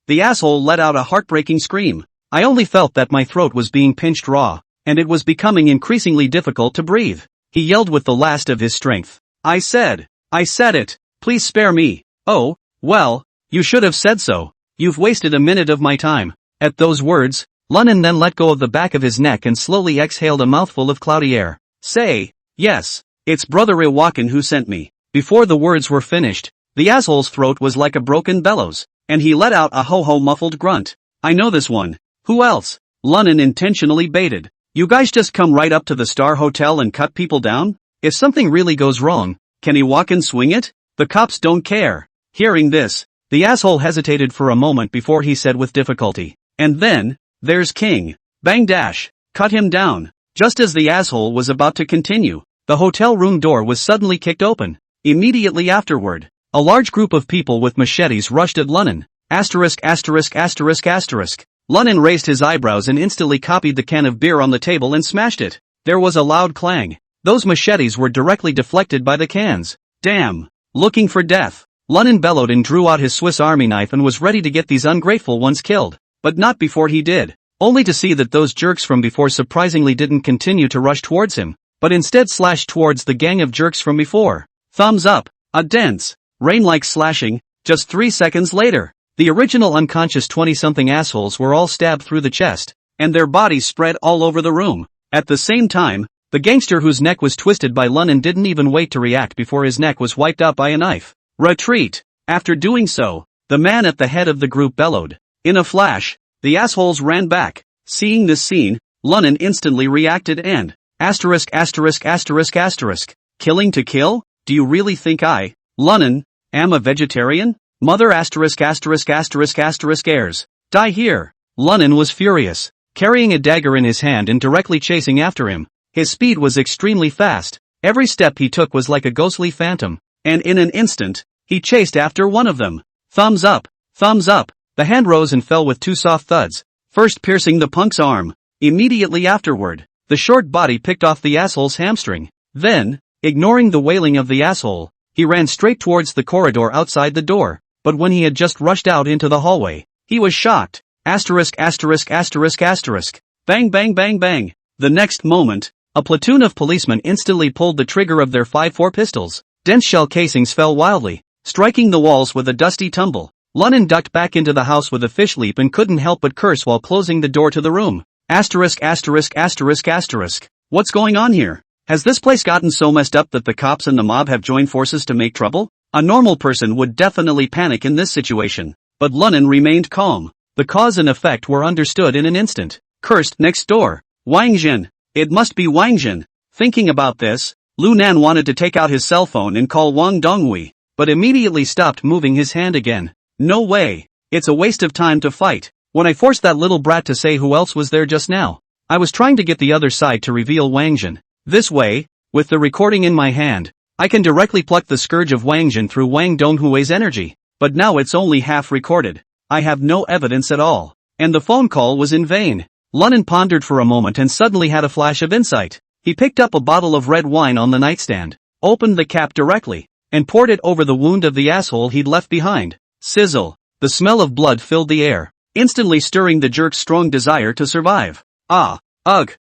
S1: The asshole let out a heartbreaking scream. I only felt that my throat was being pinched raw, and it was becoming increasingly difficult to breathe. He yelled with the last of his strength. I said it. Please spare me. Oh, well, you should have said so. You've wasted a minute of my time. At those words, Lunnan then let go of the back of his neck and slowly exhaled a mouthful of cloudy air. Say, yes, it's Brother Iwakan who sent me. Before the words were finished, the asshole's throat was like a broken bellows, and he let out a ho-ho muffled grunt. I know this one. Who else? Lunnan intentionally baited. You guys just come right up to the Star Hotel and cut people down? If something really goes wrong, can Iwakan swing it? The cops don't care. Hearing this, the asshole hesitated for a moment before he said with difficulty. And then, there's King. Bang dash. Cut him down. Just as the asshole was about to continue, the hotel room door was suddenly kicked open. Immediately afterward, a large group of people with machetes rushed at Lunnan. Lunnan raised his eyebrows and instantly copied the can of beer on the table and smashed it. There was a loud clang. Those machetes were directly deflected by the cans. Damn. Looking for death. Lunnan bellowed and drew out his Swiss Army knife and was ready to get these ungrateful ones killed. But not before he did. Only to see that those jerks from before surprisingly didn't continue to rush towards him, but instead slashed towards the gang of jerks from before. Thumbs up. A dense, rain-like slashing. Just 3 seconds later, the original unconscious 20-something assholes were all stabbed through the chest, and their bodies spread all over the room. At the same time, the gangster whose neck was twisted by Lunnan didn't even wait to react before his neck was wiped out by a knife. Retreat. After doing so, the man at the head of the group bellowed. In a flash, the assholes ran back. Seeing this scene, Lunnan instantly reacted and killing to kill? Do you really think I, Lunnan, am a vegetarian? Mother heirs. Die here. Lunnan was furious, carrying a dagger in his hand and directly chasing after him. His speed was extremely fast. Every step he took was like a ghostly phantom, and in an instant, he chased after one of them. Thumbs up. Thumbs up. The hand rose and fell with 2 soft thuds, first piercing the punk's arm. Immediately afterward, the short body picked off the asshole's hamstring. Then, ignoring the wailing of the asshole, he ran straight towards the corridor outside the door. But when he had just rushed out into the hallway, he was shocked. Bang bang bang bang. The next moment, a platoon of policemen instantly pulled the trigger of their 5.4 pistols. Dense shell casings fell wildly, striking the walls with a dusty tumble. Lunnan ducked back into the house with a fish leap and couldn't help but curse while closing the door to the room. What's going on here? Has this place gotten so messed up that the cops and the mob have joined forces to make trouble? A normal person would definitely panic in this situation. But Lunnan remained calm. The cause and effect were understood in an instant. Cursed next door. Wang Jin. It must be Wang Jin. Thinking about this, Lu Nan wanted to take out his cell phone and call Wang Donghui, but immediately stopped moving his hand again. No way. It's a waste of time to fight. When I forced that little brat to say who else was there just now, I was trying to get the other side to reveal Wang Jin. This way, with the recording in my hand, I can directly pluck the scourge of Wang Jin through Wang Donghui's energy. But now it's only half recorded. I have no evidence at all. And the phone call was in vain. Lunnan pondered for a moment and suddenly had a flash of insight. He picked up a bottle of red wine on the nightstand, opened the cap directly, and poured it over the wound of the asshole he'd left behind. Sizzle. The smell of blood filled the air, instantly stirring the jerk's strong desire to survive. Ugh.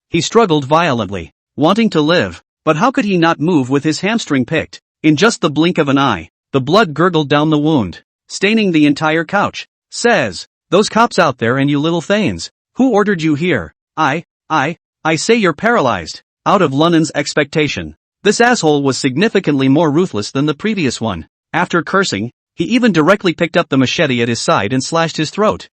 S1: He struggled violently, wanting to live, but how could he not move with his hamstring picked? In just the blink of an eye, the blood gurgled down the wound, staining the entire couch. Says, those cops out there and you little thanes, who ordered you here? I say you're paralyzed. Out of Lunnan's expectation, this asshole was significantly more ruthless than the previous one. After cursing, he even directly picked up the machete at his side and slashed his throat.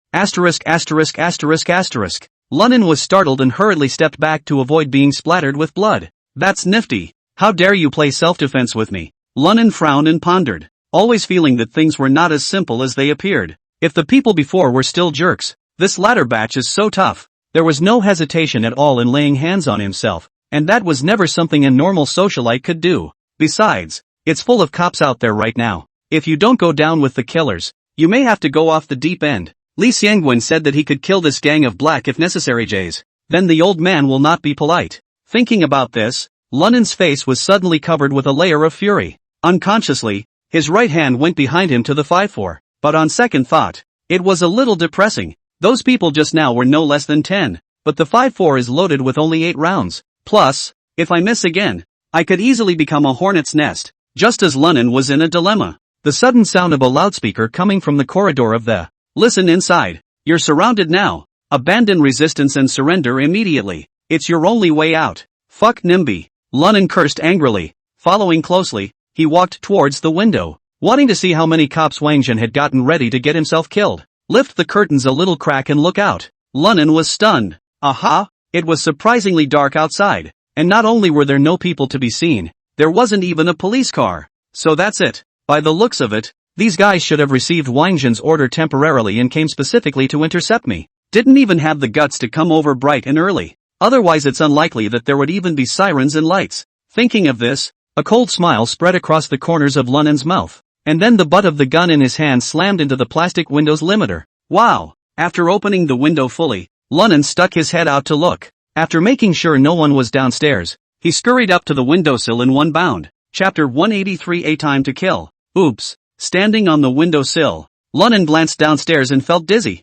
S1: Lunnan was startled and hurriedly stepped back to avoid being splattered with blood. That's nifty. How dare you play self-defense with me? Lunnan frowned and pondered, always feeling that things were not as simple as they appeared. If the people before were still jerks, this latter batch is so tough. There was no hesitation at all in laying hands on himself, and that was never something a normal socialite could do. Besides, it's full of cops out there right now. If you don't go down with the killers, you may have to go off the deep end. Li Xiangwen said that he could kill this gang of black if necessary, Jays. Then the old man will not be polite. Thinking about this, Lunnan's face was suddenly covered with a layer of fury. Unconsciously, his right hand went behind him to the 5-4, but on second thought, It was a little depressing. Those people just now were no less than 10, but the 5.4 is loaded with only 8 rounds. Plus, if I miss again, I could easily become a hornet's nest. Just as Lunnan was in a dilemma, the sudden sound of a loudspeaker coming from the corridor of the "Listen inside. You're surrounded now. Abandon resistance and surrender immediately. It's your only way out. Fuck NIMBY." Lunnan cursed angrily. Following closely, he walked towards the window, wanting to see how many cops Wangjin had gotten ready to get himself killed. Lift the curtains a little crack and look out. Lunnan was stunned. Aha! It was surprisingly dark outside, and not only were there no people to be seen, there wasn't even a police car. So that's it. By the looks of it, these guys should have received Wangjin's order temporarily and came specifically to intercept me. Didn't even have the guts to come over bright and early. Otherwise it's unlikely that there would even be sirens and lights. Thinking of this, a cold smile spread across the corners of Lunnan's mouth, and then the butt of the gun in his hand slammed into the plastic window's limiter. Wow! After opening the window fully, Lunnan stuck his head out to look. After making sure no one was downstairs, he scurried up to the windowsill in one bound. Chapter 183: A Time to Kill. Oops. Standing on the windowsill, Lunnan glanced downstairs and felt dizzy.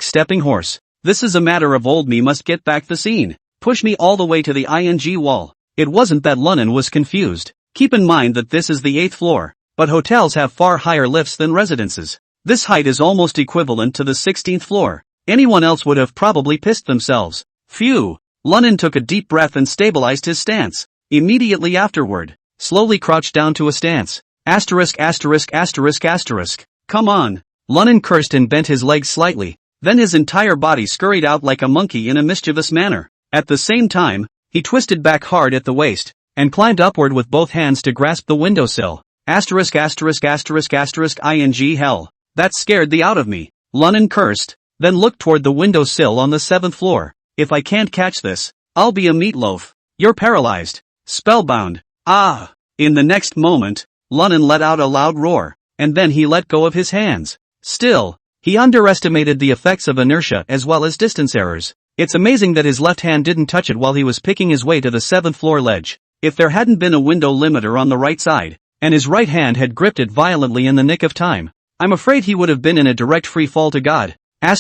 S1: Stepping horse. This is a matter of old me must get back the scene. Push me all the way to the ing wall. It wasn't that Lunnan was confused. Keep in mind that this is the 8th floor, but hotels have far higher lifts than residences. This height is almost equivalent to the 16th floor. Anyone else would have probably pissed themselves. Phew. Lunnan took a deep breath and stabilized his stance. Immediately afterward, slowly crouched down to a stance. Come on. Lunnan cursed and bent his legs slightly, then his entire body scurried out like a monkey in a mischievous manner. At the same time, he twisted back hard at the waist, and climbed upward with both hands to grasp the windowsill. Ing hell. That scared the out of me. Lunnan cursed, then looked toward the windowsill on the 7th floor. If I can't catch this, I'll be a meatloaf. You're paralyzed. Spellbound. Ah! In the next moment, Lunnan let out a loud roar, and then he let go of his hands. Still, he underestimated the effects of inertia as well as distance errors. It's amazing that his left hand didn't touch it while he was picking his way to the 7th floor ledge. If there hadn't been a window limiter on the right side, and his right hand had gripped it violently in the nick of time, I'm afraid he would have been in a direct free fall to God. Her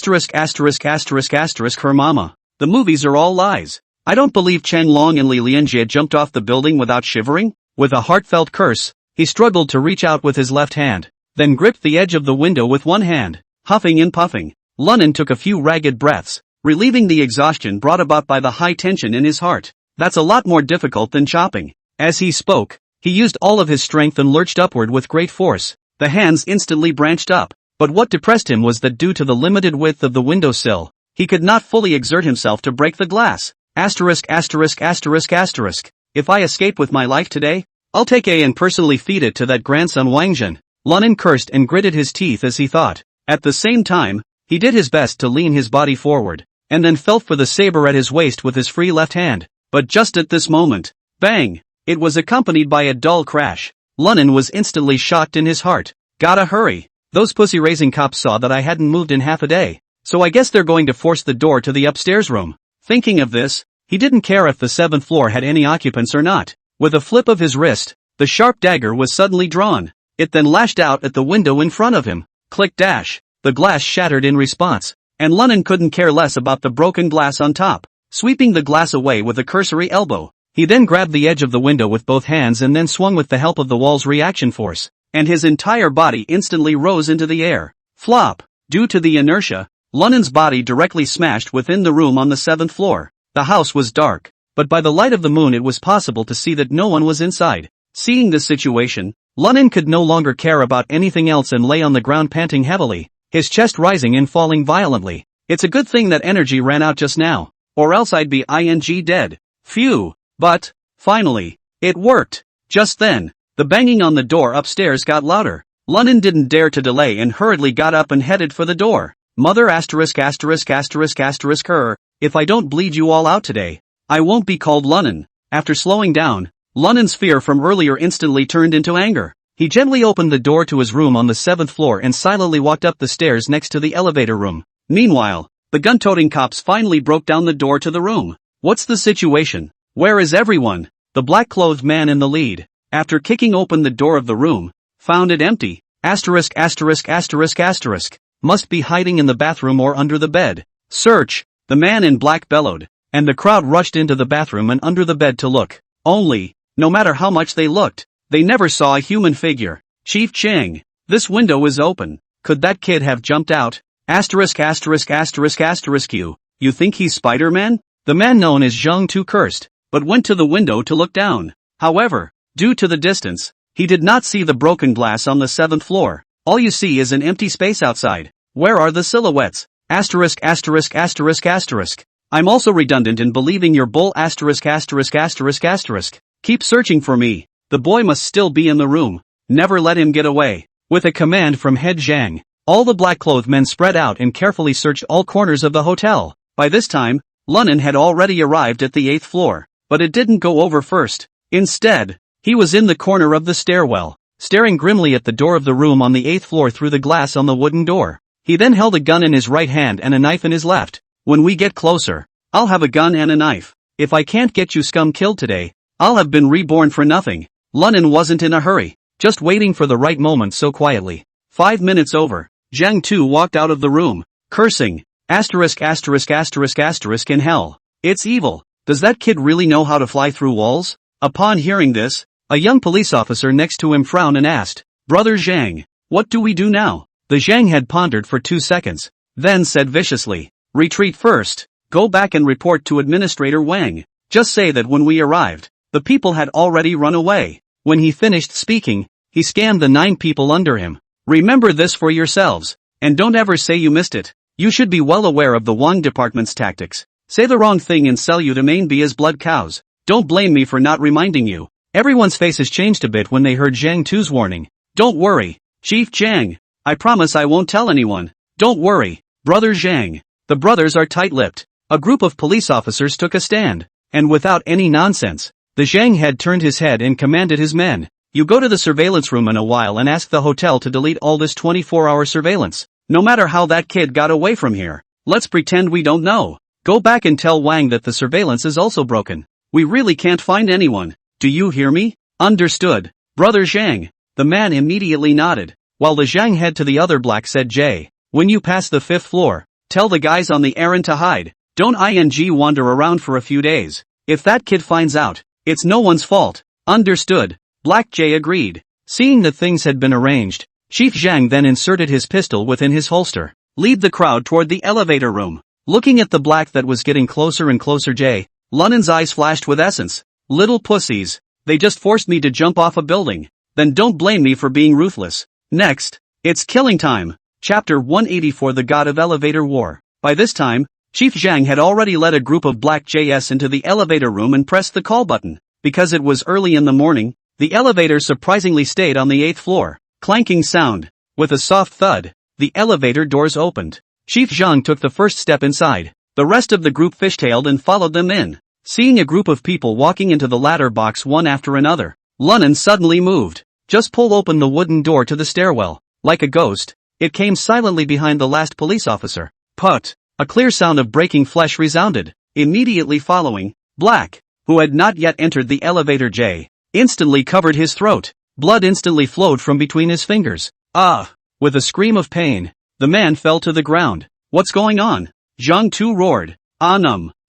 S1: mama. The movies are all lies. I don't believe Chen Long and Li Lianjie jumped off the building without shivering. With a heartfelt curse, he struggled to reach out with his left hand, then gripped the edge of the window with one hand. Huffing and puffing, Lunnan took a few ragged breaths, relieving the exhaustion brought about by the high tension in his heart. That's a lot more difficult than chopping. As he spoke, he used all of his strength and lurched upward with great force. The hands instantly branched up, but what depressed him was that due to the limited width of the windowsill, he could not fully exert himself to break the glass. If I escape with my life today, I'll take A and personally feed it to that grandson Wangjin. Lunnan cursed and gritted his teeth as he thought. At the same time, he did his best to lean his body forward, and then felt for the saber at his waist with his free left hand. But just at this moment, bang! It was accompanied by a dull crash. Lunnan was instantly shocked in his heart. Gotta hurry. Those pussy-raising cops saw that I hadn't moved in half a day, so I guess they're going to force the door to the upstairs room. Thinking of this, he didn't care if the 7th floor had any occupants or not. With a flip of his wrist, the sharp dagger was suddenly drawn. It then lashed out at the window in front of him. Click dash. The glass shattered in response, and Lunnan couldn't care less about the broken glass on top. Sweeping the glass away with a cursory elbow, he then grabbed the edge of the window with both hands and then swung with the help of the wall's reaction force, and his entire body instantly rose into the air. Flop! Due to the inertia, Lunnan's body directly smashed within the room on the 7th floor. The house was dark, but by the light of the moon it was possible to see that no one was inside. Seeing this situation, Lunnan could no longer care about anything else and lay on the ground panting heavily, his chest rising and falling violently. It's a good thing that energy ran out just now, or else I'd be dead. Phew. But, finally, it worked. Just then, the banging on the door upstairs got louder. Lunnan didn't dare to delay and hurriedly got up and headed for the door. Mother her. If I don't bleed you all out today, I won't be called Lunnan. After slowing down, Lunnan's fear from earlier instantly turned into anger. He gently opened the door to his room on the 7th floor and silently walked up the stairs next to the elevator room. Meanwhile, the gun-toting cops finally broke down the door to the room. What's the situation? Where is everyone? The black-clothed man in the lead, after kicking open the door of the room, found it empty. Asterisk asterisk asterisk asterisk. Must be hiding in the bathroom or under the bed. Search, the man in black bellowed, and the crowd rushed into the bathroom and under the bed to look. Only, no matter how much they looked, they never saw a human figure. Chief Chang, this window is open. Could that kid have jumped out? Asterisk asterisk asterisk asterisk you think he's Spider-Man? The man known as Zhang Tu cursed, but went to the window to look down. However, due to the distance, he did not see the broken glass on the 7th floor. All you see is an empty space outside. Where are the silhouettes? Asterisk asterisk asterisk asterisk. I'm also redundant in believing your bull asterisk asterisk asterisk asterisk. Keep searching for me. The boy must still be in the room. Never let him get away. With a command from head Zhang, all the black-clothed men spread out and carefully searched all corners of the hotel. By this time, Lunan had already arrived at the 8th floor, but it didn't go over first. Instead, he was in the corner of the stairwell, staring grimly at the door of the room on the 8th floor through the glass on the wooden door. He then held a gun in his right hand and a knife in his left. When we get closer, I'll have a gun and a knife. If I can't get you scum killed today, I'll have been reborn for nothing. Lunan wasn't in a hurry, just waiting for the right moment so quietly. 5 minutes over, Zhang Tu walked out of the room, cursing, asterisk asterisk asterisk asterisk in hell. It's evil. Does that kid really know how to fly through walls? Upon hearing this, a young police officer next to him frowned and asked, Brother Zhang, what do we do now? The Zhang had pondered for 2 seconds, then said viciously, retreat first. Go back and report to Administrator Wang. Just say that when we arrived, the people had already run away. When he finished speaking, he scanned the 9 people under him. Remember this for yourselves, and don't ever say you missed it. You should be well aware of the Wang department's tactics. Say the wrong thing and sell you to main B as blood cows. Don't blame me for not reminding you. Everyone's faces changed a bit when they heard Zhang Tu's warning. Don't worry, Chief Zhang. I promise I won't tell anyone. Don't worry, Brother Zhang. The brothers are tight-lipped. A group of police officers took a stand, and without any nonsense, the Zhang had turned his head and commanded his men. You go to the surveillance room in a while and ask the hotel to delete all this 24-hour surveillance. No matter how that kid got away from here, let's pretend we don't know. Go back and tell Wang that the surveillance is also broken. We really can't find anyone. Do you hear me? Understood, Brother Zhang. The man immediately nodded, while the Zhang head to the other black said Jay, when you pass the 5th floor, tell the guys on the errand to hide. Don't wander around for a few days. If that kid finds out, it's no one's fault. Understood, Black Jay agreed. Seeing that things had been arranged, Chief Zhang then inserted his pistol within his holster. Lead the crowd toward the elevator room. Looking at the black that was getting closer and closer Jay, Lunan's eyes flashed with essence. Little pussies. They just forced me to jump off a building. Then don't blame me for being ruthless. Next, it's killing time. Chapter 184 The God of Elevator War. By this time, Chief Zhang had already led a group of black JS into the elevator room and pressed the call button. Because it was early in the morning, the elevator surprisingly stayed on the 8th floor. Clanking sound. With a soft thud, the elevator doors opened. Chief Zhang took the first step inside. The rest of the group fishtailed and followed them in. Seeing a group of people walking into the ladder box one after another, Lunan suddenly moved. Just pull open the wooden door to the stairwell. Like a ghost, it came silently behind the last police officer. Put. A clear sound of breaking flesh resounded. Immediately following, Black, who had not yet entered the elevator J, instantly covered his throat. Blood instantly flowed from between his fingers. Ah! With a scream of pain, the man fell to the ground. What's going on? Zhang Tu roared.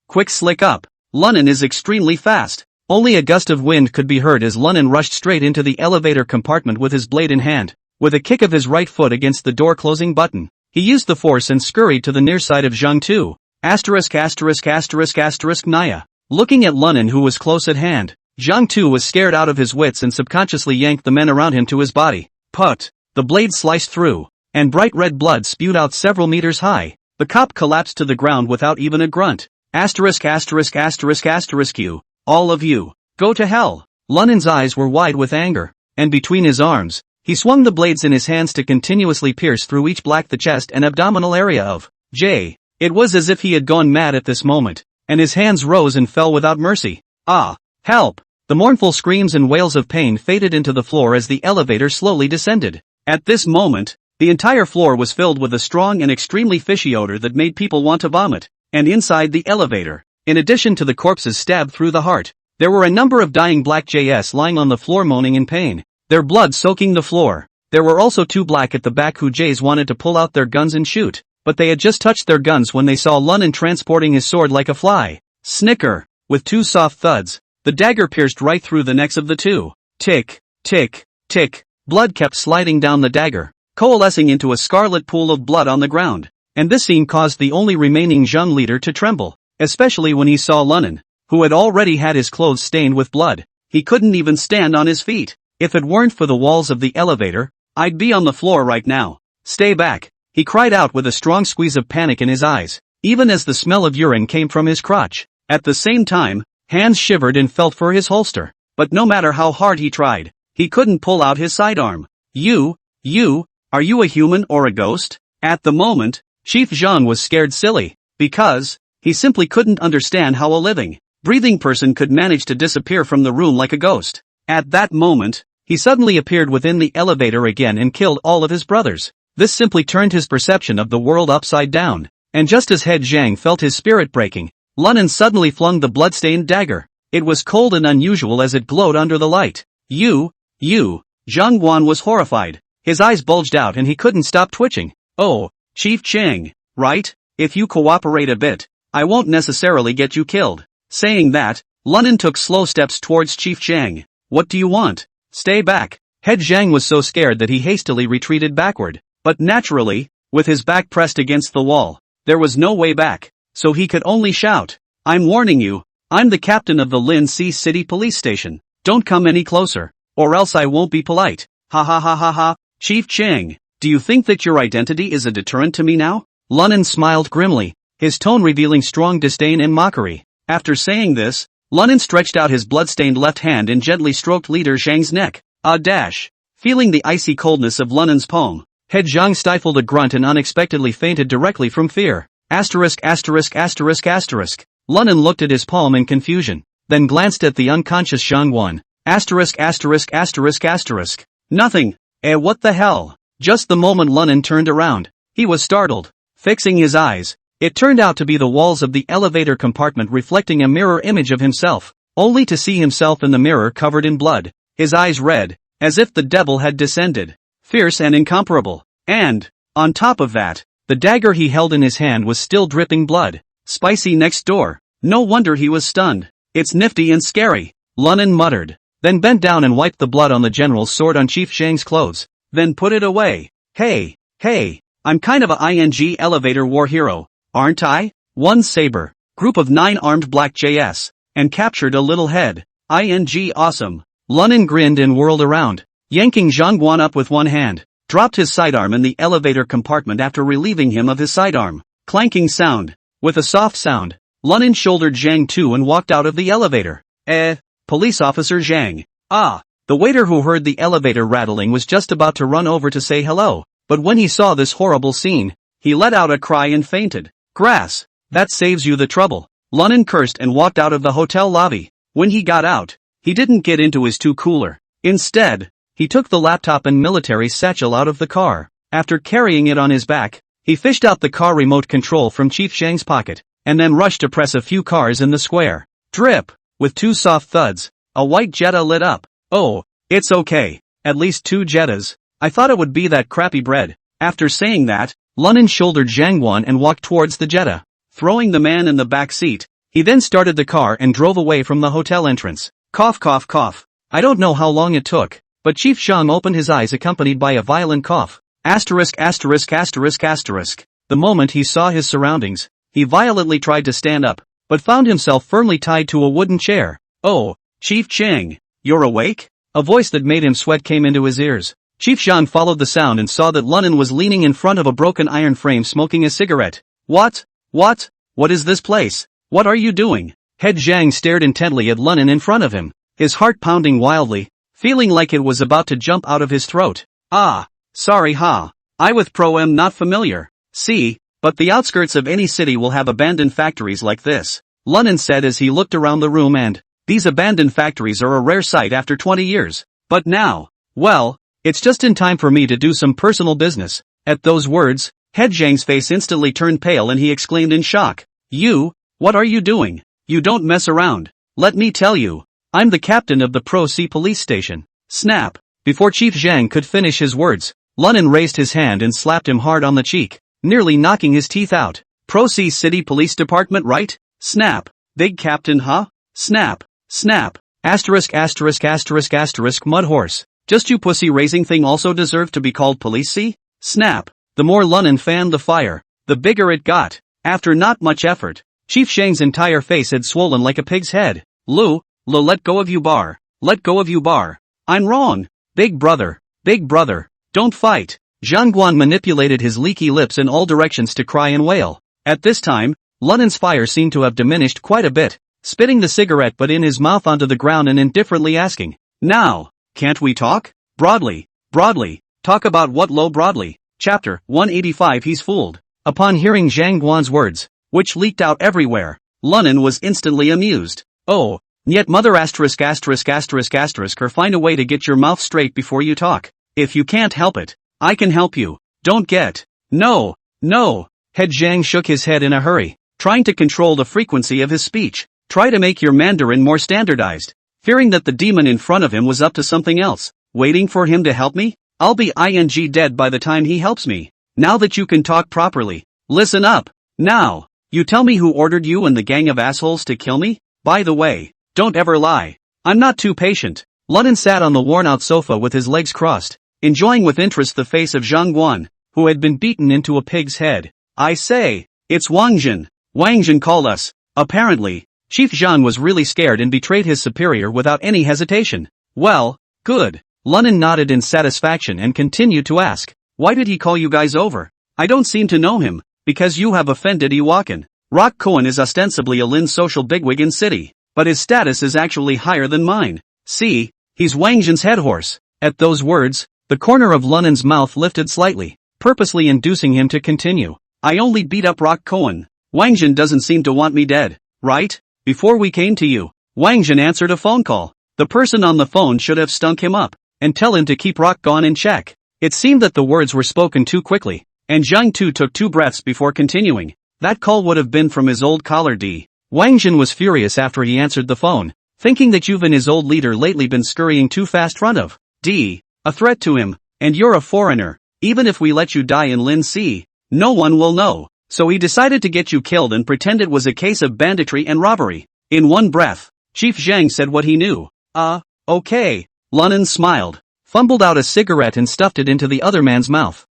S1: Quick slick up. Lunan is extremely fast. Only a gust of wind could be heard as Lunan rushed straight into the elevator compartment with his blade in hand. With a kick of his right foot against the door closing button, he used the force and scurried to the near side of Zhang Tu. Naya. Looking at Lunan who was close at hand, Zhang Tu was scared out of his wits and subconsciously yanked the men around him to his body. Put. The blade sliced through, and bright red blood spewed out several meters high. The cop collapsed to the ground without even a grunt. You. All of you. Go to hell. Lunan's eyes were wide with anger, and between his arms, he swung the blades in his hands to continuously pierce through each black the chest and abdominal area of J. It was as if he had gone mad at this moment, and his hands rose and fell without mercy. Ah! Help! The mournful screams and wails of pain faded into the floor as the elevator slowly descended. At this moment, the entire floor was filled with a strong and extremely fishy odor that made people want to vomit. And inside the elevator, in addition to the corpses stabbed through the heart, there were a number of dying black JS lying on the floor moaning in pain, their blood soaking the floor. There were also two black at the back who Jays wanted to pull out their guns and shoot, but they had just touched their guns when they saw Lunnan transporting his sword like a fly. Snicker! With two soft thuds, the dagger pierced right through the necks of the two. Tick, tick, tick. Blood kept sliding down the dagger, coalescing into a scarlet pool of blood on the ground. And this scene caused the only remaining Zhang leader to tremble, especially when he saw Lunnan, who had already had his clothes stained with blood. He couldn't even stand on his feet. If it weren't for the walls of the elevator, I'd be on the floor right now. Stay back, he cried out with a strong squeeze of panic in his eyes, even as the smell of urine came from his crotch. At the same time, hands shivered and felt for his holster, but no matter how hard he tried, he couldn't pull out his sidearm. Are you a human or a ghost? At the moment, Chief Zhang was scared silly, because he simply couldn't understand how a living, breathing person could manage to disappear from the room like a ghost. At that moment, he suddenly appeared within the elevator again and killed all of his brothers. This simply turned his perception of the world upside down, and just as Head Zhang felt his spirit breaking, Lunnan suddenly flung the bloodstained dagger. It was cold and unusual as it glowed under the light. Zhang Guan was horrified. His eyes bulged out and he couldn't stop twitching. Oh, Chief Cheng, right? If you cooperate a bit, I won't necessarily get you killed. Saying that, Lunnan took slow steps towards Chief Cheng. What do you want? Stay back. Head Zhang was so scared that he hastily retreated backward. But naturally, with his back pressed against the wall, there was no way back, so he could only shout. I'm warning you, I'm the captain of the Lin Si City Police Station. Don't come any closer, or else I won't be polite. Ha ha ha ha ha. Chief Cheng, do you think that your identity is a deterrent to me now? Lunnan smiled grimly, his tone revealing strong disdain and mockery. After saying this, Lunnan stretched out his bloodstained left hand and gently stroked Leader Zhang's neck. Feeling the icy coldness of Lunnan's palm, Head Zhang stifled a grunt and unexpectedly fainted directly from fear. Lunnan looked at his palm in confusion, then glanced at the unconscious Zhang Guan. Nothing. What the hell? Just the moment Lunnan turned around, he was startled. Fixing his eyes, it turned out to be the walls of the elevator compartment reflecting a mirror image of himself, only to see himself in the mirror covered in blood, his eyes red, as if the devil had descended, fierce and incomparable. And, on top of that, the dagger he held in his hand was still dripping blood. Spicy next door. No wonder he was stunned. It's nifty and scary, Lunnan muttered, then bent down and wiped the blood on the general's sword on Chief Zhang's clothes, then put it away. Hey, I'm kind of a ing elevator war hero, aren't I? One saber, group of 9 armed black JS, and captured a little head. Ing awesome. Lunnan grinned and whirled around, yanking Zhang Guan up with one hand, dropped his sidearm in the elevator compartment after relieving him of his sidearm. Clanking sound. With a soft sound, Lunnan shouldered Zhang too and walked out of the elevator. Police Officer Zhang. The waiter who heard the elevator rattling was just about to run over to say hello, but when he saw this horrible scene, he let out a cry and fainted. Grass. That saves you the trouble. Lunnan cursed and walked out of the hotel lobby. When he got out, he didn't get into his two-cooler. Instead, he took the laptop and military satchel out of the car. After carrying it on his back, he fished out the car remote control from Chief Zhang's pocket, and then rushed to press a few cars in the square. Drip! With 2 soft thuds, a white Jetta lit up. Oh, it's okay. At least 2 Jettas. I thought it would be that crappy bread. After saying that, Lunnan shouldered Zhang Guan and walked towards the Jetta, throwing the man in the back seat. He then started the car and drove away from the hotel entrance. Cough cough cough. I don't know how long it took, but Chief Zhang opened his eyes accompanied by a violent cough. The moment he saw his surroundings, he violently tried to stand up, but found himself firmly tied to a wooden chair. Oh, Chief Cheng, you're awake? A voice that made him sweat came into his ears. Chief Zhang followed the sound and saw that Lunnan was leaning in front of a broken iron frame smoking a cigarette. What is this place? What are you doing? Head Zhang stared intently at Lunnan in front of him, his heart pounding wildly, feeling like it was about to jump out of his throat. Sorry I with pro am not familiar. See, but the outskirts of any city will have abandoned factories like this, Lunnan said as he looked around the room, and these abandoned factories are a rare sight after 20 years. But now, well, it's just in time for me to do some personal business. At those words, Head Zhang's face instantly turned pale and he exclaimed in shock. What are you doing? You don't mess around. Let me tell you, I'm the captain of the Pro C police station. Snap. Before Chief Zhang could finish his words, Lunan raised his hand and slapped him hard on the cheek, nearly knocking his teeth out. Pro C City Police Department, right? Snap. Big Captain, huh? Snap. Snap. Asterisk asterisk asterisk asterisk mudhorse. Just you pussy raising thing also deserve to be called police, see? Snap. The more Lunan fanned the fire, the bigger it got. After not much effort, Chief Zhang's entire face had swollen like a pig's head. Let go of you bar. Let go of you bar. I'm wrong. Big brother, don't fight. Zhang Guan manipulated his leaky lips in all directions to cry and wail. At this time, Lunan's fire seemed to have diminished quite a bit, spitting the cigarette butt in his mouth onto the ground and indifferently asking, "Now, can't we talk? Broadly, talk about what low broadly?" Chapter 185 He's fooled. Upon hearing Zhang Guan's words, which leaked out everywhere, Lunan was instantly amused. Oh, yet mother asterisk asterisk asterisk asterisk or find a way to get your mouth straight before you talk. If you can't help it, I can help you. Don't get. No. Head Zhang shook his head in a hurry, trying to control the frequency of his speech. Try to make your Mandarin more standardized. Fearing that the demon in front of him was up to something else, waiting for him to help me? I'll be dead by the time he helps me. Now that you can talk properly, listen up. Now, you tell me who ordered you and the gang of assholes to kill me? By the way, don't ever lie. I'm not too patient. Lunan sat on the worn-out sofa with his legs crossed, enjoying with interest the face of Zhang Guan, who had been beaten into a pig's head. I say, it's Wang Jin called us. Apparently, Chief Zhang was really scared and betrayed his superior without any hesitation. Well, good. Lunan nodded in satisfaction and continued to ask, why did he call you guys over? I don't seem to know him, because you have offended Iwakan. Rock Cohen is ostensibly a Lin social bigwig in city, but his status is actually higher than mine. See, he's Wang Jin's head horse. At those words, the corner of Lunan's mouth lifted slightly, purposely inducing him to continue. I only beat up Rock Cohen. Wang Jin doesn't seem to want me dead, right? Before we came to you, Wang Jin answered a phone call. The person on the phone should have stunk him up, and tell him to keep Rock gone in check. It seemed that the words were spoken too quickly, and Zhang Tu took 2 breaths before continuing. That call would have been from his old collar D. Wang Jin was furious after he answered the phone, thinking that you've and his old leader lately been scurrying too fast front of D. A threat to him, and you're a foreigner. Even if we let you die in Lin C, no one will know. So he decided to get you killed and pretend it was a case of banditry and robbery. In one breath, Chief Zhang said what he knew. Okay. Lunan smiled, fumbled out a cigarette and stuffed it into the other man's mouth.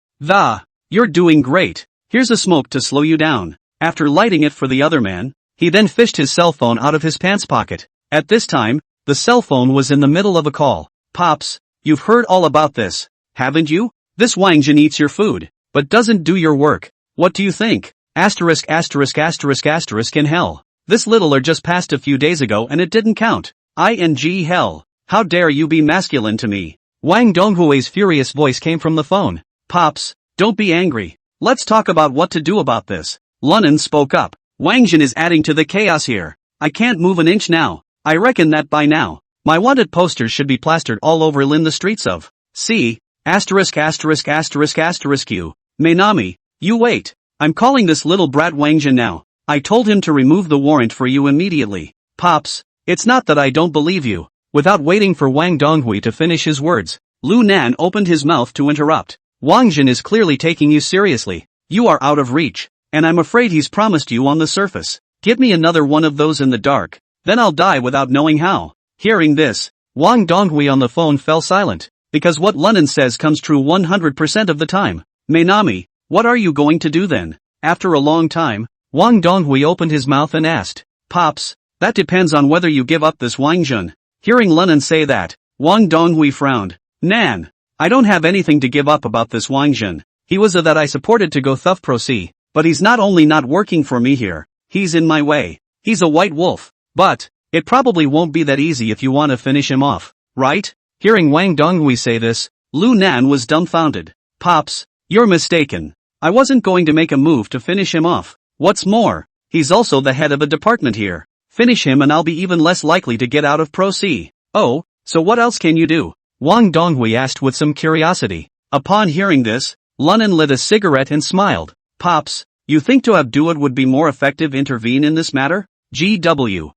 S1: You're doing great. Here's a smoke to slow you down. After lighting it for the other man, he then fished his cell phone out of his pants pocket. At this time, the cell phone was in the middle of a call. Pops, you've heard all about this, haven't you? This Wang Jin eats your food, but doesn't do your work. What do you think? Asterisk asterisk asterisk asterisk in hell. This littler just passed a few days ago and it didn't count. Hell. How dare you be masculine to me? Wang Donghui's furious voice came from the phone. Pops, don't be angry. Let's talk about what to do about this. Lunan spoke up. Wang Jin is adding to the chaos here. I can't move an inch now. I reckon that by now, my wanted posters should be plastered all over Lin the streets of C. Asterisk asterisk asterisk asterisk you. Mainami, you wait. I'm calling this little brat Wang Jin now. I told him to remove the warrant for you immediately. Pops, it's not that I don't believe you. Without waiting for Wang Donghui to finish his words, Lu Nan opened his mouth to interrupt. Wang Jin is clearly taking you seriously. You are out of reach, and I'm afraid he's promised you on the surface. Give me another one of those in the dark, then I'll die without knowing how. Hearing this, Wang Donghui on the phone fell silent, because what Lunan says comes true 100% of the time. Mainami, what are you going to do then? After a long time, Wang Donghui opened his mouth and asked, Pops, that depends on whether you give up this Wang Jin. Hearing Lunan say that, Wang Donghui frowned. Nan, I don't have anything to give up about this Wang Jin. He was a that I supported to go Thuff Pro C, but he's not only not working for me here, he's in my way. He's a white wolf. But, it probably won't be that easy if you want to finish him off, right? Hearing Wang Donghui say this, Lu Nan was dumbfounded. Pops, you're mistaken. I wasn't going to make a move to finish him off. What's more, he's also the head of a department here. Finish him and I'll be even less likely to get out of Pro C. Oh, so what else can you do? Wang Donghui asked with some curiosity. Upon hearing this, Lunan lit a cigarette and smiled. Pops, you think to have do it would be more effective intervene in this matter? GW,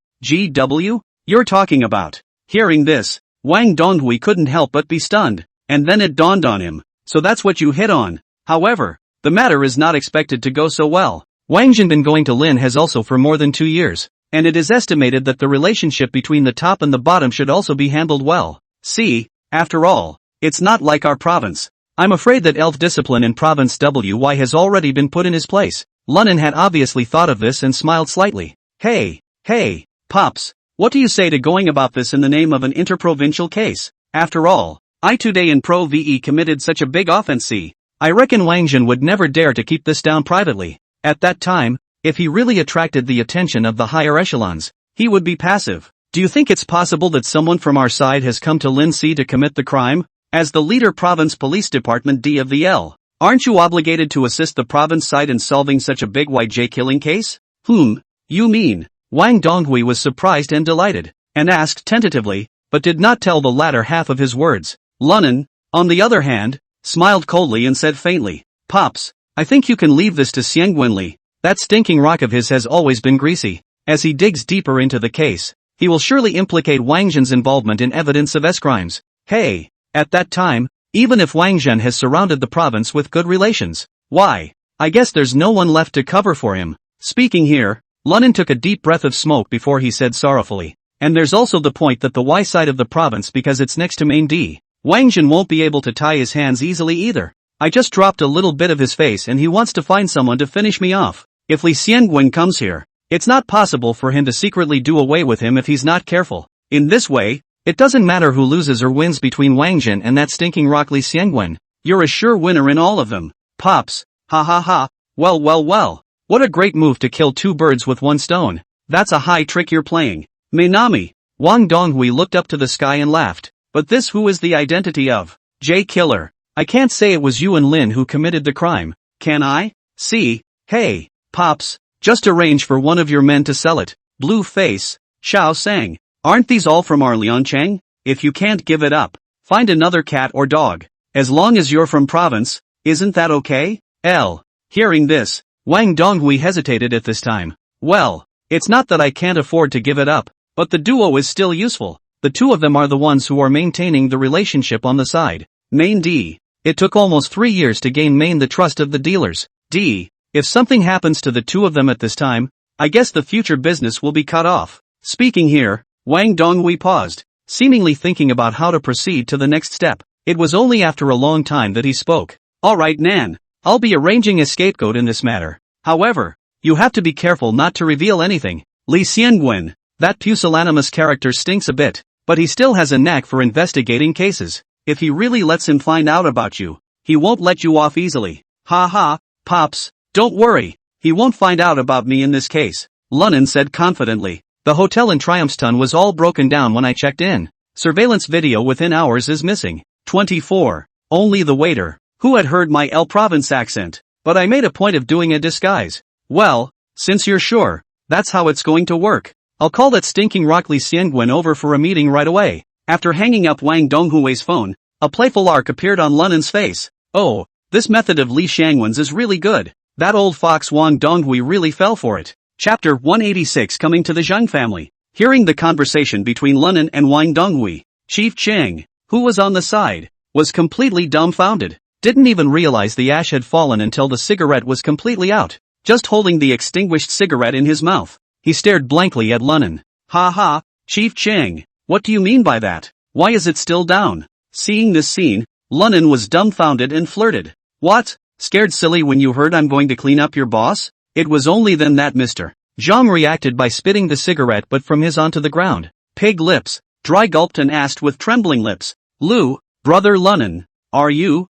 S1: you're talking about. Hearing this, Wang Donghui couldn't help but be stunned, and then it dawned on him. So that's what you hit on. However, the matter is not expected to go so well. Wang Jin been going to Lin has also for more than 2 years, and it is estimated that the relationship between the top and the bottom should also be handled well. See, after all, it's not like our province. I'm afraid that elf discipline in province WY has already been put in his place. Lunin had obviously thought of this and smiled slightly. Hey, Pops, what do you say to going about this in the name of an interprovincial case? After all, I today in Pro VE committed such a big offense. I reckon Wang Jin would never dare to keep this down privately. At that time, if he really attracted the attention of the higher echelons, he would be passive. Do you think it's possible that someone from our side has come to Lin C to commit the crime? As the leader Province Police Department D of the L, aren't you obligated to assist the province side in solving such a big YJ killing case? You mean? Wang Donghui was surprised and delighted, and asked tentatively, but did not tell the latter half of his words. Lunin, on the other hand, smiled coldly and said faintly, Pops, I think you can leave this to Xiangwenli. That stinking rock of his has always been greasy. As he digs deeper into the case, he will surely implicate Wang Jin's involvement in evidence of S-crimes. Hey, at that time, even if Wang Jin has surrounded the province with good relations, why, I guess there's no one left to cover for him. Speaking here, Lunin took a deep breath of smoke before he said sorrowfully, and there's also the point that the Y side of the province, because it's next to main D, Wang Jin won't be able to tie his hands easily either. I just dropped a little bit of his face and he wants to find someone to finish me off. If Li Xiangwen comes here, it's not possible for him to secretly do away with him if he's not careful. In this way, it doesn't matter who loses or wins between Wang Jin and that stinking rock Li Xiangwen. You're a sure winner in all of them. Pops, ha ha ha, well. What a great move to kill 2 birds with 1 stone. That's a high trick you're playing. Mainami. Wang Donghui looked up to the sky and laughed. But this who is the identity of J Killer? I can't say it was you and Lin who committed the crime, can I? See, hey, Pops, just arrange for one of your men to sell it. Blue face, Xiao sang. Aren't these all from our Liancheng? If you can't give it up, find another cat or dog. As long as you're from province, isn't that okay? Hearing this, Wang Donghui hesitated at this time. Well, it's not that I can't afford to give it up, but the duo is still useful. The 2 of them are the ones who are maintaining the relationship on the side. Main D. It took almost 3 years to gain main the trust of the dealers. D. If something happens to the 2 of them at this time, I guess the future business will be cut off. Speaking here, Wang Donghui paused, seemingly thinking about how to proceed to the next step. It was only after a long time that he spoke. Alright Nan, I'll be arranging a scapegoat in this matter. However, you have to be careful not to reveal anything. Li Xiangwen, that pusillanimous character stinks a bit, but he still has a knack for investigating cases. If he really lets him find out about you, he won't let you off easily. Ha ha, Pops, don't worry, he won't find out about me in this case, Lunin said confidently. The hotel in Triumphton was all broken down when I checked in. Surveillance video within hours is missing. 24. Only the waiter, who had heard my El Province accent, but I made a point of doing a disguise. Well, since you're sure, that's how it's going to work. I'll call that stinking rock Li Xiangwen over for a meeting right away. After hanging up Wang Donghui's phone, a playful arc appeared on Lunin's face. Oh, this method of Li Xiangwen's is really good. That old fox Wang Donghui really fell for it. Chapter 186 Coming to the Zhang family. Hearing the conversation between Lunin and Wang Donghui, Chief Cheng, who was on the side, was completely dumbfounded. Didn't even realize the ash had fallen until the cigarette was completely out. Just holding the extinguished cigarette in his mouth, he stared blankly at Lunin. Ha ha, Chief Cheng, what do you mean by that? Why is it still down? Seeing this scene, Lunin was dumbfounded and flirted. What? Scared silly when you heard I'm going to clean up your boss? It was only then that Mr. Zhang reacted by spitting the cigarette but from his onto the ground. Pig lips, dry gulped and asked with trembling lips. Lu, brother Lunin, are you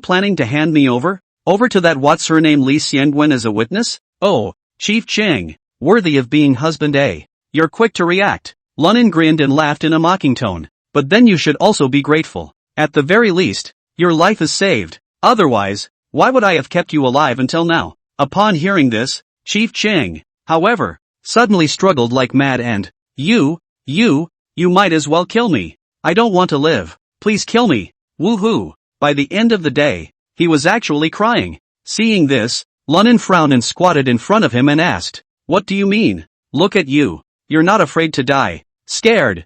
S1: planning to hand me over to that what's her name Li Xiangwen as a witness? Oh, Chief Cheng, worthy of being husband A. You're quick to react. Lunin grinned and laughed in a mocking tone. But then you should also be grateful. At the very least, your life is saved. Otherwise, why would I have kept you alive until now? Upon hearing this, Chief Cheng, however, suddenly struggled like mad and, you might as well kill me. I don't want to live. Please kill me. Woohoo. By the end of the day, he was actually crying. Seeing this, Lunin frowned and squatted in front of him and asked, what do you mean? Look at you. You're not afraid to die. Scared.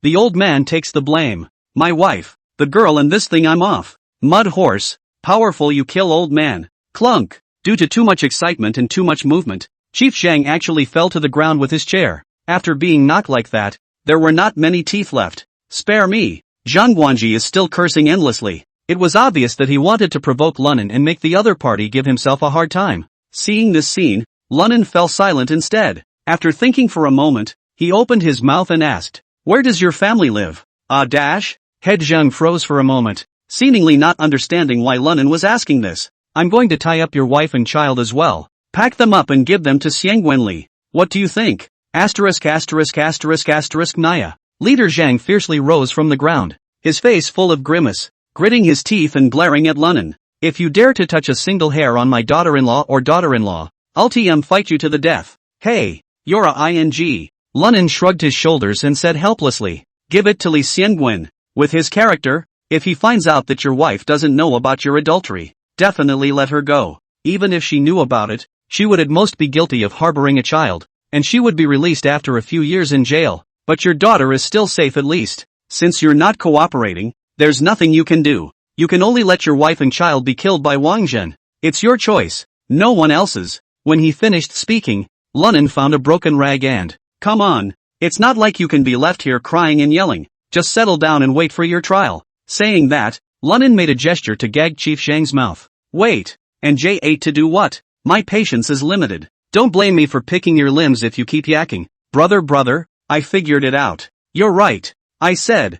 S1: The old man takes the blame. My wife, the girl and this thing I'm off. Mud horse, powerful you kill old man. Clunk. Due to too much excitement and too much movement, Chief Zhang actually fell to the ground with his chair. After being knocked like that, there were not many teeth left. Spare me. Zhang Guanji is still cursing endlessly. It was obvious that he wanted to provoke Lunan and make the other party give himself a hard time. Seeing this scene, Lunan fell silent instead. After thinking for a moment, he opened his mouth and asked, "Where does your family live?" Head Zhang froze for a moment, seemingly not understanding why Lunan was asking this. "I'm going to tie up your wife and child as well. Pack them up and give them to Xiangwenli. What do you think? Naya. Leader Zhang fiercely rose from the ground, his face full of grimace, gritting his teeth and glaring at Lunan. "If you dare to touch a single hair on my daughter-in-law or daughter-in-law, I'll fight you to the death." "Hey, you're a ing. Lunan shrugged his shoulders and said helplessly, "Give it to Li Xiangwen. With his character, if he finds out that your wife doesn't know about your adultery, definitely let her go. Even if she knew about it, she would at most be guilty of harboring a child, and she would be released after a few years in jail. But your daughter is still safe at least. Since you're not cooperating, there's nothing you can do. You can only let your wife and child be killed by Wang Zhen. It's your choice, no one else's." When he finished speaking, Lunan found a broken rag and, "Come on, it's not like you can be left here crying and yelling. Just settle down and wait for your trial." Saying that, Lunan made a gesture to gag Chief Zhang's mouth. "Wait, and J8 to do what? My patience is limited. Don't blame me for picking your limbs if you keep yakking. Brother, I figured it out. You're right. I said,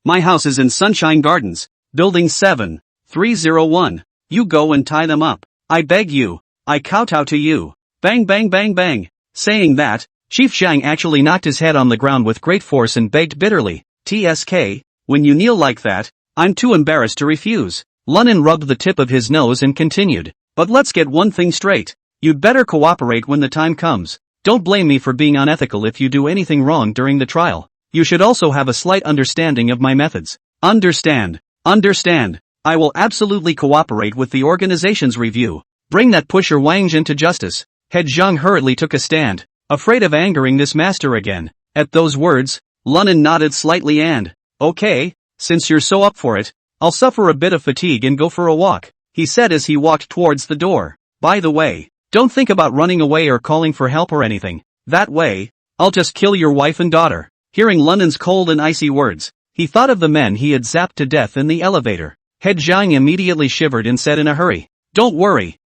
S1: my house is in Sunshine Gardens, Building 7-301. You go and tie them up. I beg you. I kowtow to you." Bang bang bang bang. Saying that, Chief Zhang actually knocked his head on the ground with great force and begged bitterly, "TSK, when you kneel like that, I'm too embarrassed to refuse." Lunan rubbed the tip of his nose and continued, "But let's get one thing straight. You'd better cooperate when the time comes. Don't blame me for being unethical if you do anything wrong during the trial. You should also have a slight understanding of my methods." Understand. I will absolutely cooperate with the organization's review. Bring that pusher Wang Jin to justice." Head Zhang hurriedly took a stand, afraid of angering this master again. At those words, Lunan nodded slightly and, "Okay, since you're so up for it, I'll suffer a bit of fatigue and go for a walk," he said as he walked towards the door. "By the way, don't think about running away or calling for help or anything. That way, I'll just kill your wife and daughter." Hearing Lunan's cold and icy words, he thought of the men he had zapped to death in the elevator. Head Zhang immediately shivered and said in a hurry, Don't worry,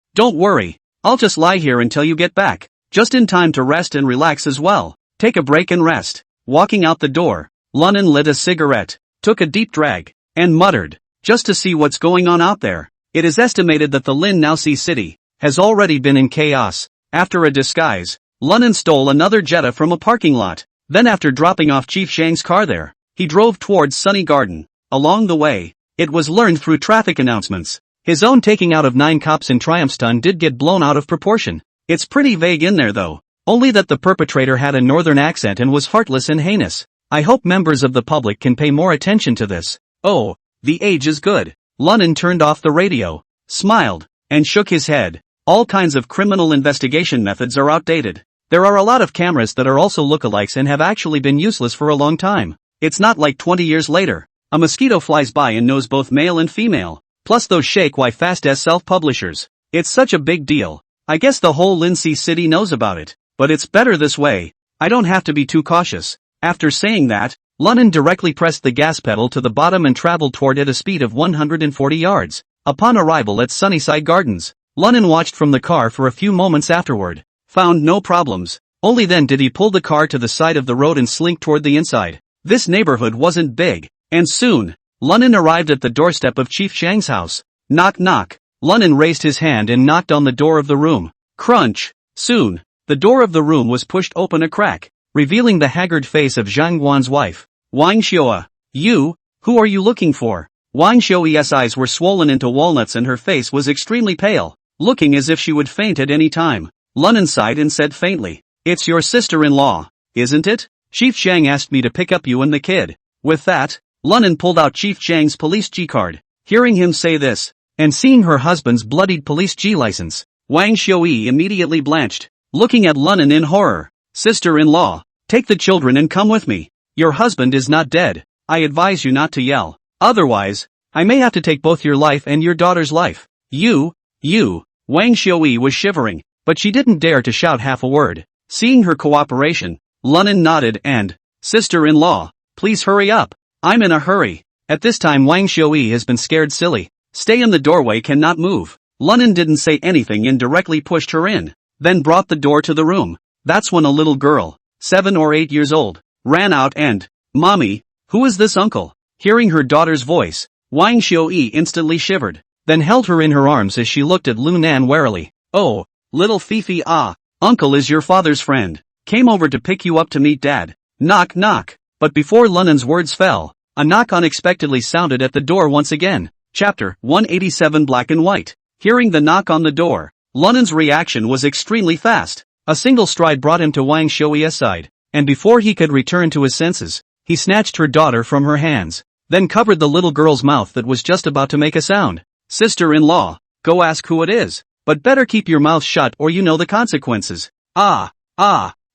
S1: I'll just lie here until you get back, just in time to rest and relax as well. Take a break and rest." Walking out the door, Lunan lit a cigarette, took a deep drag, and muttered, "Just to see what's going on out there. It is estimated that the Lin Naosi city has already been in chaos." After a disguise, Lunan stole another Jetta from a parking lot. Then after dropping off Chief Zhang's car there, he drove towards Sunny Garden. Along the way, it was learned through traffic announcements, his own taking out of 9 cops in Triumphton did get blown out of proportion. It's pretty vague in there though, only that the perpetrator had a northern accent and was heartless and heinous. I hope members of the public can pay more attention to this. Oh, the age is good. Lunan turned off the radio, smiled, and shook his head. All kinds of criminal investigation methods are outdated. There are a lot of cameras that are also lookalikes and have actually been useless for a long time. It's not like 20 years later, a mosquito flies by and knows both male and female, plus those shake y fast as self-publishers. It's such a big deal. I guess the whole Lindsay city knows about it, but it's better this way. I don't have to be too cautious. After saying that, Lunan directly pressed the gas pedal to the bottom and traveled toward at a speed of 140 yards. Upon arrival at Sunnyside Gardens, Lunan watched from the car for a few moments afterward. Found no problems. Only then did he pull the car to the side of the road and slink toward the inside. This neighborhood wasn't big, and soon, Lunan arrived at the doorstep of Chief Zhang's house. Knock knock. Lunan raised his hand and knocked on the door of the room. Crunch. Soon, the door of the room was pushed open a crack, revealing the haggard face of Zhang Guan's wife. Wang Xiaoa. You? Who are you looking for? Wang Xiaoya's eyes were swollen into walnuts and her face was extremely pale, looking as if she would faint at any time. Lunan sighed and said faintly, "It's your sister-in-law, isn't it? Chief Zhang asked me to pick up you and the kid." With that, Lunan pulled out Chief Zhang's police G card. Hearing him say this, and seeing her husband's bloodied police G license, Wang Xiaoyi immediately blanched, looking at Lunan in horror. "Sister-in-law, take the children and come with me. Your husband is not dead. I advise you not to yell. Otherwise, I may have to take both your life and your daughter's life." You. Wang Xiaoyi was shivering, but she didn't dare to shout half a word. Seeing her cooperation, Lunan nodded and, "Sister-in-law, please hurry up. I'm in a hurry." At this time Wang Xiaoyi has been scared silly. "Stay in the doorway, cannot move." Lunan didn't say anything and directly pushed her in, then brought the door to the room. That's when a little girl, 7 or 8 years old, ran out and, "Mommy, who is this uncle?" Hearing her daughter's voice, Wang Xiaoyi instantly shivered, then held her in her arms as she looked at Lunan warily. "Oh, little Fifi, uncle is your father's friend. Came over to pick you up to meet dad. Knock knock." But before Lunan's words fell, a knock unexpectedly sounded at the door once again. Chapter 187 Black and White. Hearing the knock on the door, Lunan's reaction was extremely fast. A single stride brought him to Wang Xiaoyi's side, and before he could return to his senses, he snatched her daughter from her hands, then covered the little girl's mouth that was just about to make a sound. "Sister-in-law, go ask who it is, but better keep your mouth shut or you know the consequences."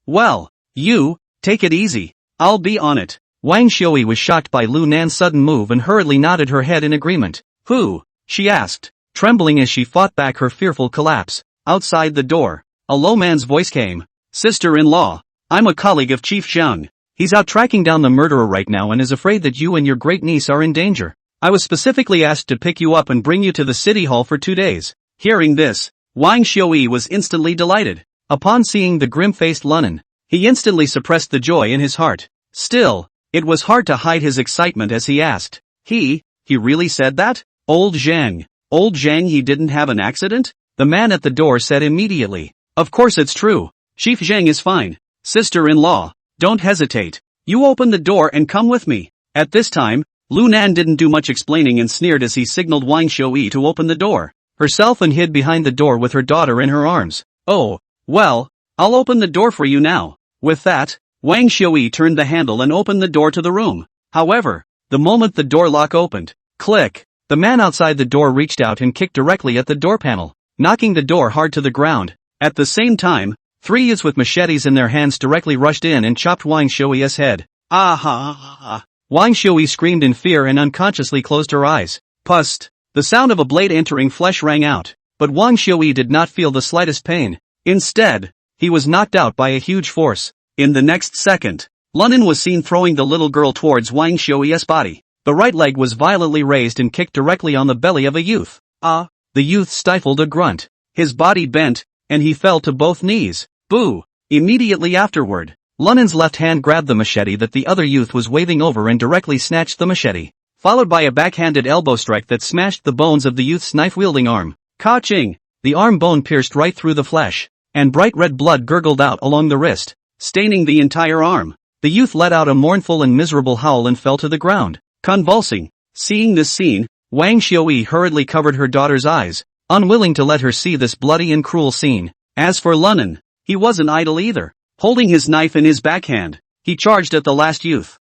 S1: Well, you, take it easy, I'll be on it." Wang Xiaoyi was shocked by Lunan's sudden move and hurriedly nodded her head in agreement. "Who?" she asked, trembling as she fought back her fearful collapse. Outside the door, a low man's voice came. "Sister-in-law, I'm a colleague of Chief Zhang. He's out tracking down the murderer right now and is afraid that you and your great niece are in danger. I was specifically asked to pick you up and bring you to the city hall for 2 days. Hearing this, Wang Xiaoyi was instantly delighted. Upon seeing the grim-faced Lunan, he instantly suppressed the joy in his heart. Still, it was hard to hide his excitement as he asked, He really said that? Old Zhang, he didn't have an accident?" The man at the door said immediately. "Of course it's true. Chief Zhang is fine. Sister-in-law, don't hesitate. You open the door and come with me." At this time, Lunan didn't do much explaining and sneered as he signaled Wang Xiaoyi to open the door herself and hid behind the door with her daughter in her arms. "Oh, well, I'll open the door for you now." With that, Wang Xiaoyi turned the handle and opened the door to the room. However, the moment the door lock opened, click, the man outside the door reached out and kicked directly at the door panel, knocking the door hard to the ground. At the same time, 3 youths with machetes in their hands directly rushed in and chopped Wang Xiaoyi's head. Wang Xiaoyi screamed in fear and unconsciously closed her eyes. Pust! The sound of a blade entering flesh rang out, but Wang Xiaoyi did not feel the slightest pain. Instead, he was knocked out by a huge force. In the next second, Lunan was seen throwing the little girl towards Wang Xiaoyi's body. The right leg was violently raised and kicked directly on the belly of a youth. The youth stifled a grunt. His body bent, and he fell to both knees. Boo! Immediately afterward, Lunan's left hand grabbed the machete that the other youth was waving over and directly snatched the machete, followed by a backhanded elbow strike that smashed the bones of the youth's knife-wielding arm. Ka-ching! The arm bone pierced right through the flesh, and bright red blood gurgled out along the wrist, staining the entire arm. The youth let out a mournful and miserable howl and fell to the ground, convulsing. Seeing this scene, Wang Xiaoyi hurriedly covered her daughter's eyes, unwilling to let her see this bloody and cruel scene. As for Lunan, he wasn't idle either. Holding his knife in his backhand, he charged at the last youth.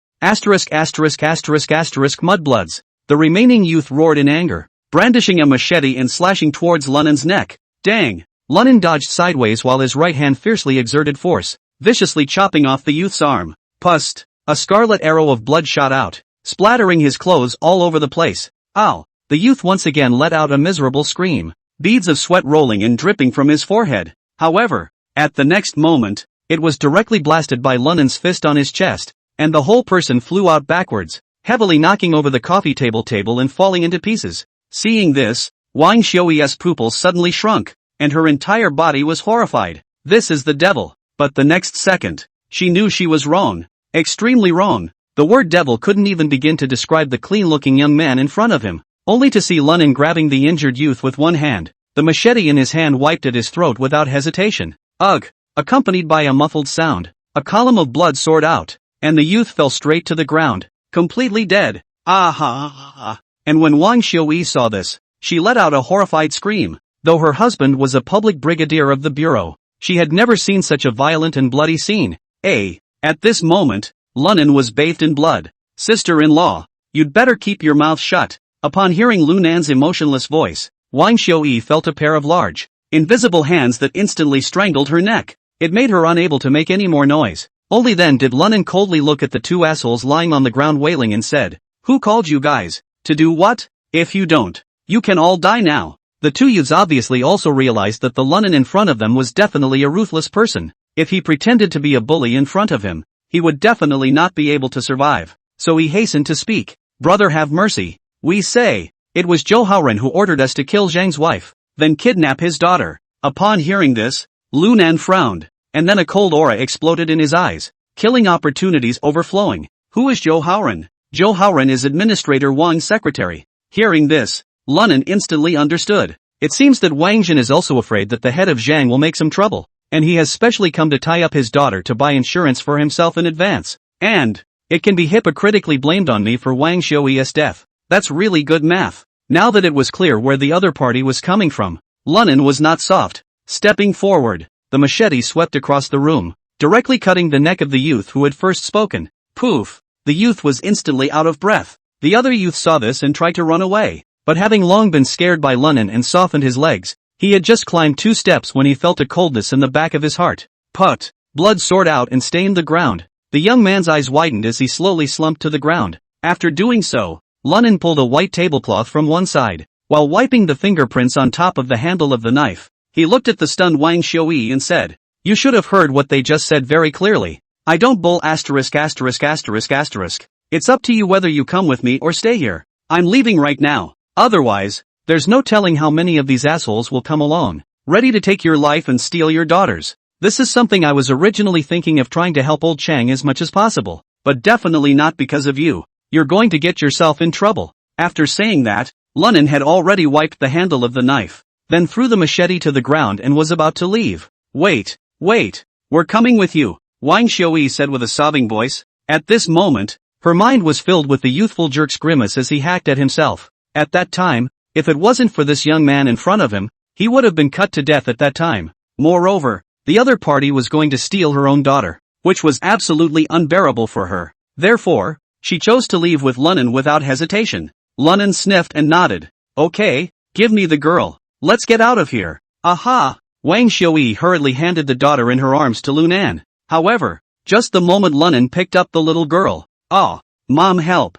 S1: Mudbloods. The remaining youth roared in anger, brandishing a machete and slashing towards Lunan's neck. Dang! Lunan dodged sideways while his right hand fiercely exerted force, viciously chopping off the youth's arm. Pust! A scarlet arrow of blood shot out, splattering his clothes all over the place. Ow! The youth once again let out a miserable scream, beads of sweat rolling and dripping from his forehead. However, at the next moment, it was directly blasted by Lunan's fist on his chest, and the whole person flew out backwards, heavily knocking over the coffee table and falling into pieces. Seeing this, Wang Xiaoyi's pupils suddenly shrunk, and her entire body was horrified. This is the devil. But the next second, she knew she was wrong. Extremely wrong. The word devil couldn't even begin to describe the clean-looking young man in front of him, only to see Lunan grabbing the injured youth with one hand, the machete in his hand wiped at his throat without hesitation. Ugh! accompanied by a muffled sound. A column of blood soared out, and the youth fell straight to the ground, completely dead. Ah ha ha ha. And when Wang Xiuyi saw this, she let out a horrified scream. Though her husband was a public brigadier of the bureau, she had never seen such a violent and bloody scene. At this moment, Lunan was bathed in blood. Sister-in-law, you'd better keep your mouth shut. Upon hearing Lunan's emotionless voice, Wang Xiuyi felt a pair of large, invisible hands that instantly strangled her neck. It made her unable to make any more noise. Only then did Lunan coldly look at the two assholes lying on the ground wailing and said, "Who called you guys? To do what? If you don't, you can all die now." The two youths obviously also realized that the Lunan in front of them was definitely a ruthless person. If he pretended to be a bully in front of him, he would definitely not be able to survive. So he hastened to speak. "Brother, have mercy. We say, it was Zhou Haoren who ordered us to kill Zhang's wife, then kidnap his daughter." Upon hearing this, Lunan frowned, and then a cold aura exploded in his eyes, killing opportunities overflowing. Who is Zhou Haoren? Zhou Haoren is Administrator Wang's secretary. Hearing this, Lunan instantly understood. It seems that Wang Jin is also afraid that the head of Zhang will make some trouble, and he has specially come to tie up his daughter to buy insurance for himself in advance. And it can be hypocritically blamed on me for Wang Xiuyi's death. That's really good math. Now that it was clear where the other party was coming from, Lunan was not soft. Stepping forward, the machete swept across the room, directly cutting the neck of the youth who had first spoken. Poof! The youth was instantly out of breath. The other youth saw this and tried to run away, but having long been scared by Lunan and softened his legs, he had just climbed 2 steps when he felt a coldness in the back of his heart. Put! Blood soared out and stained the ground. The young man's eyes widened as he slowly slumped to the ground. After doing so, Lunan pulled a white tablecloth from one side. While wiping the fingerprints on top of the handle of the knife, he looked at the stunned Wang Xiuyi and said, "You should have heard what they just said very clearly. I don't bull asterisk asterisk asterisk asterisk. It's up to you whether you come with me or stay here. I'm leaving right now. Otherwise, there's no telling how many of these assholes will come along, ready to take your life and steal your daughters. This is something I was originally thinking of trying to help old Chang as much as possible, but definitely not because of you. You're going to get yourself in trouble." After saying that, Lunan had already wiped the handle of the knife, then threw the machete to the ground and was about to leave. Wait, we're coming with you," Wang Xiuyi said with a sobbing voice. At this moment, her mind was filled with the youthful jerk's grimace as he hacked at himself. At that time, if it wasn't for this young man in front of him, he would have been cut to death at that time. Moreover, the other party was going to steal her own daughter, which was absolutely unbearable for her. Therefore, she chose to leave with Lunan without hesitation. Lunan sniffed and nodded. "Okay, give me the girl. Let's get out of here." Aha! Wang Xiuyi hurriedly handed the daughter in her arms to Lunan. However, just the moment Lunan picked up the little girl, "Oh, Mom, help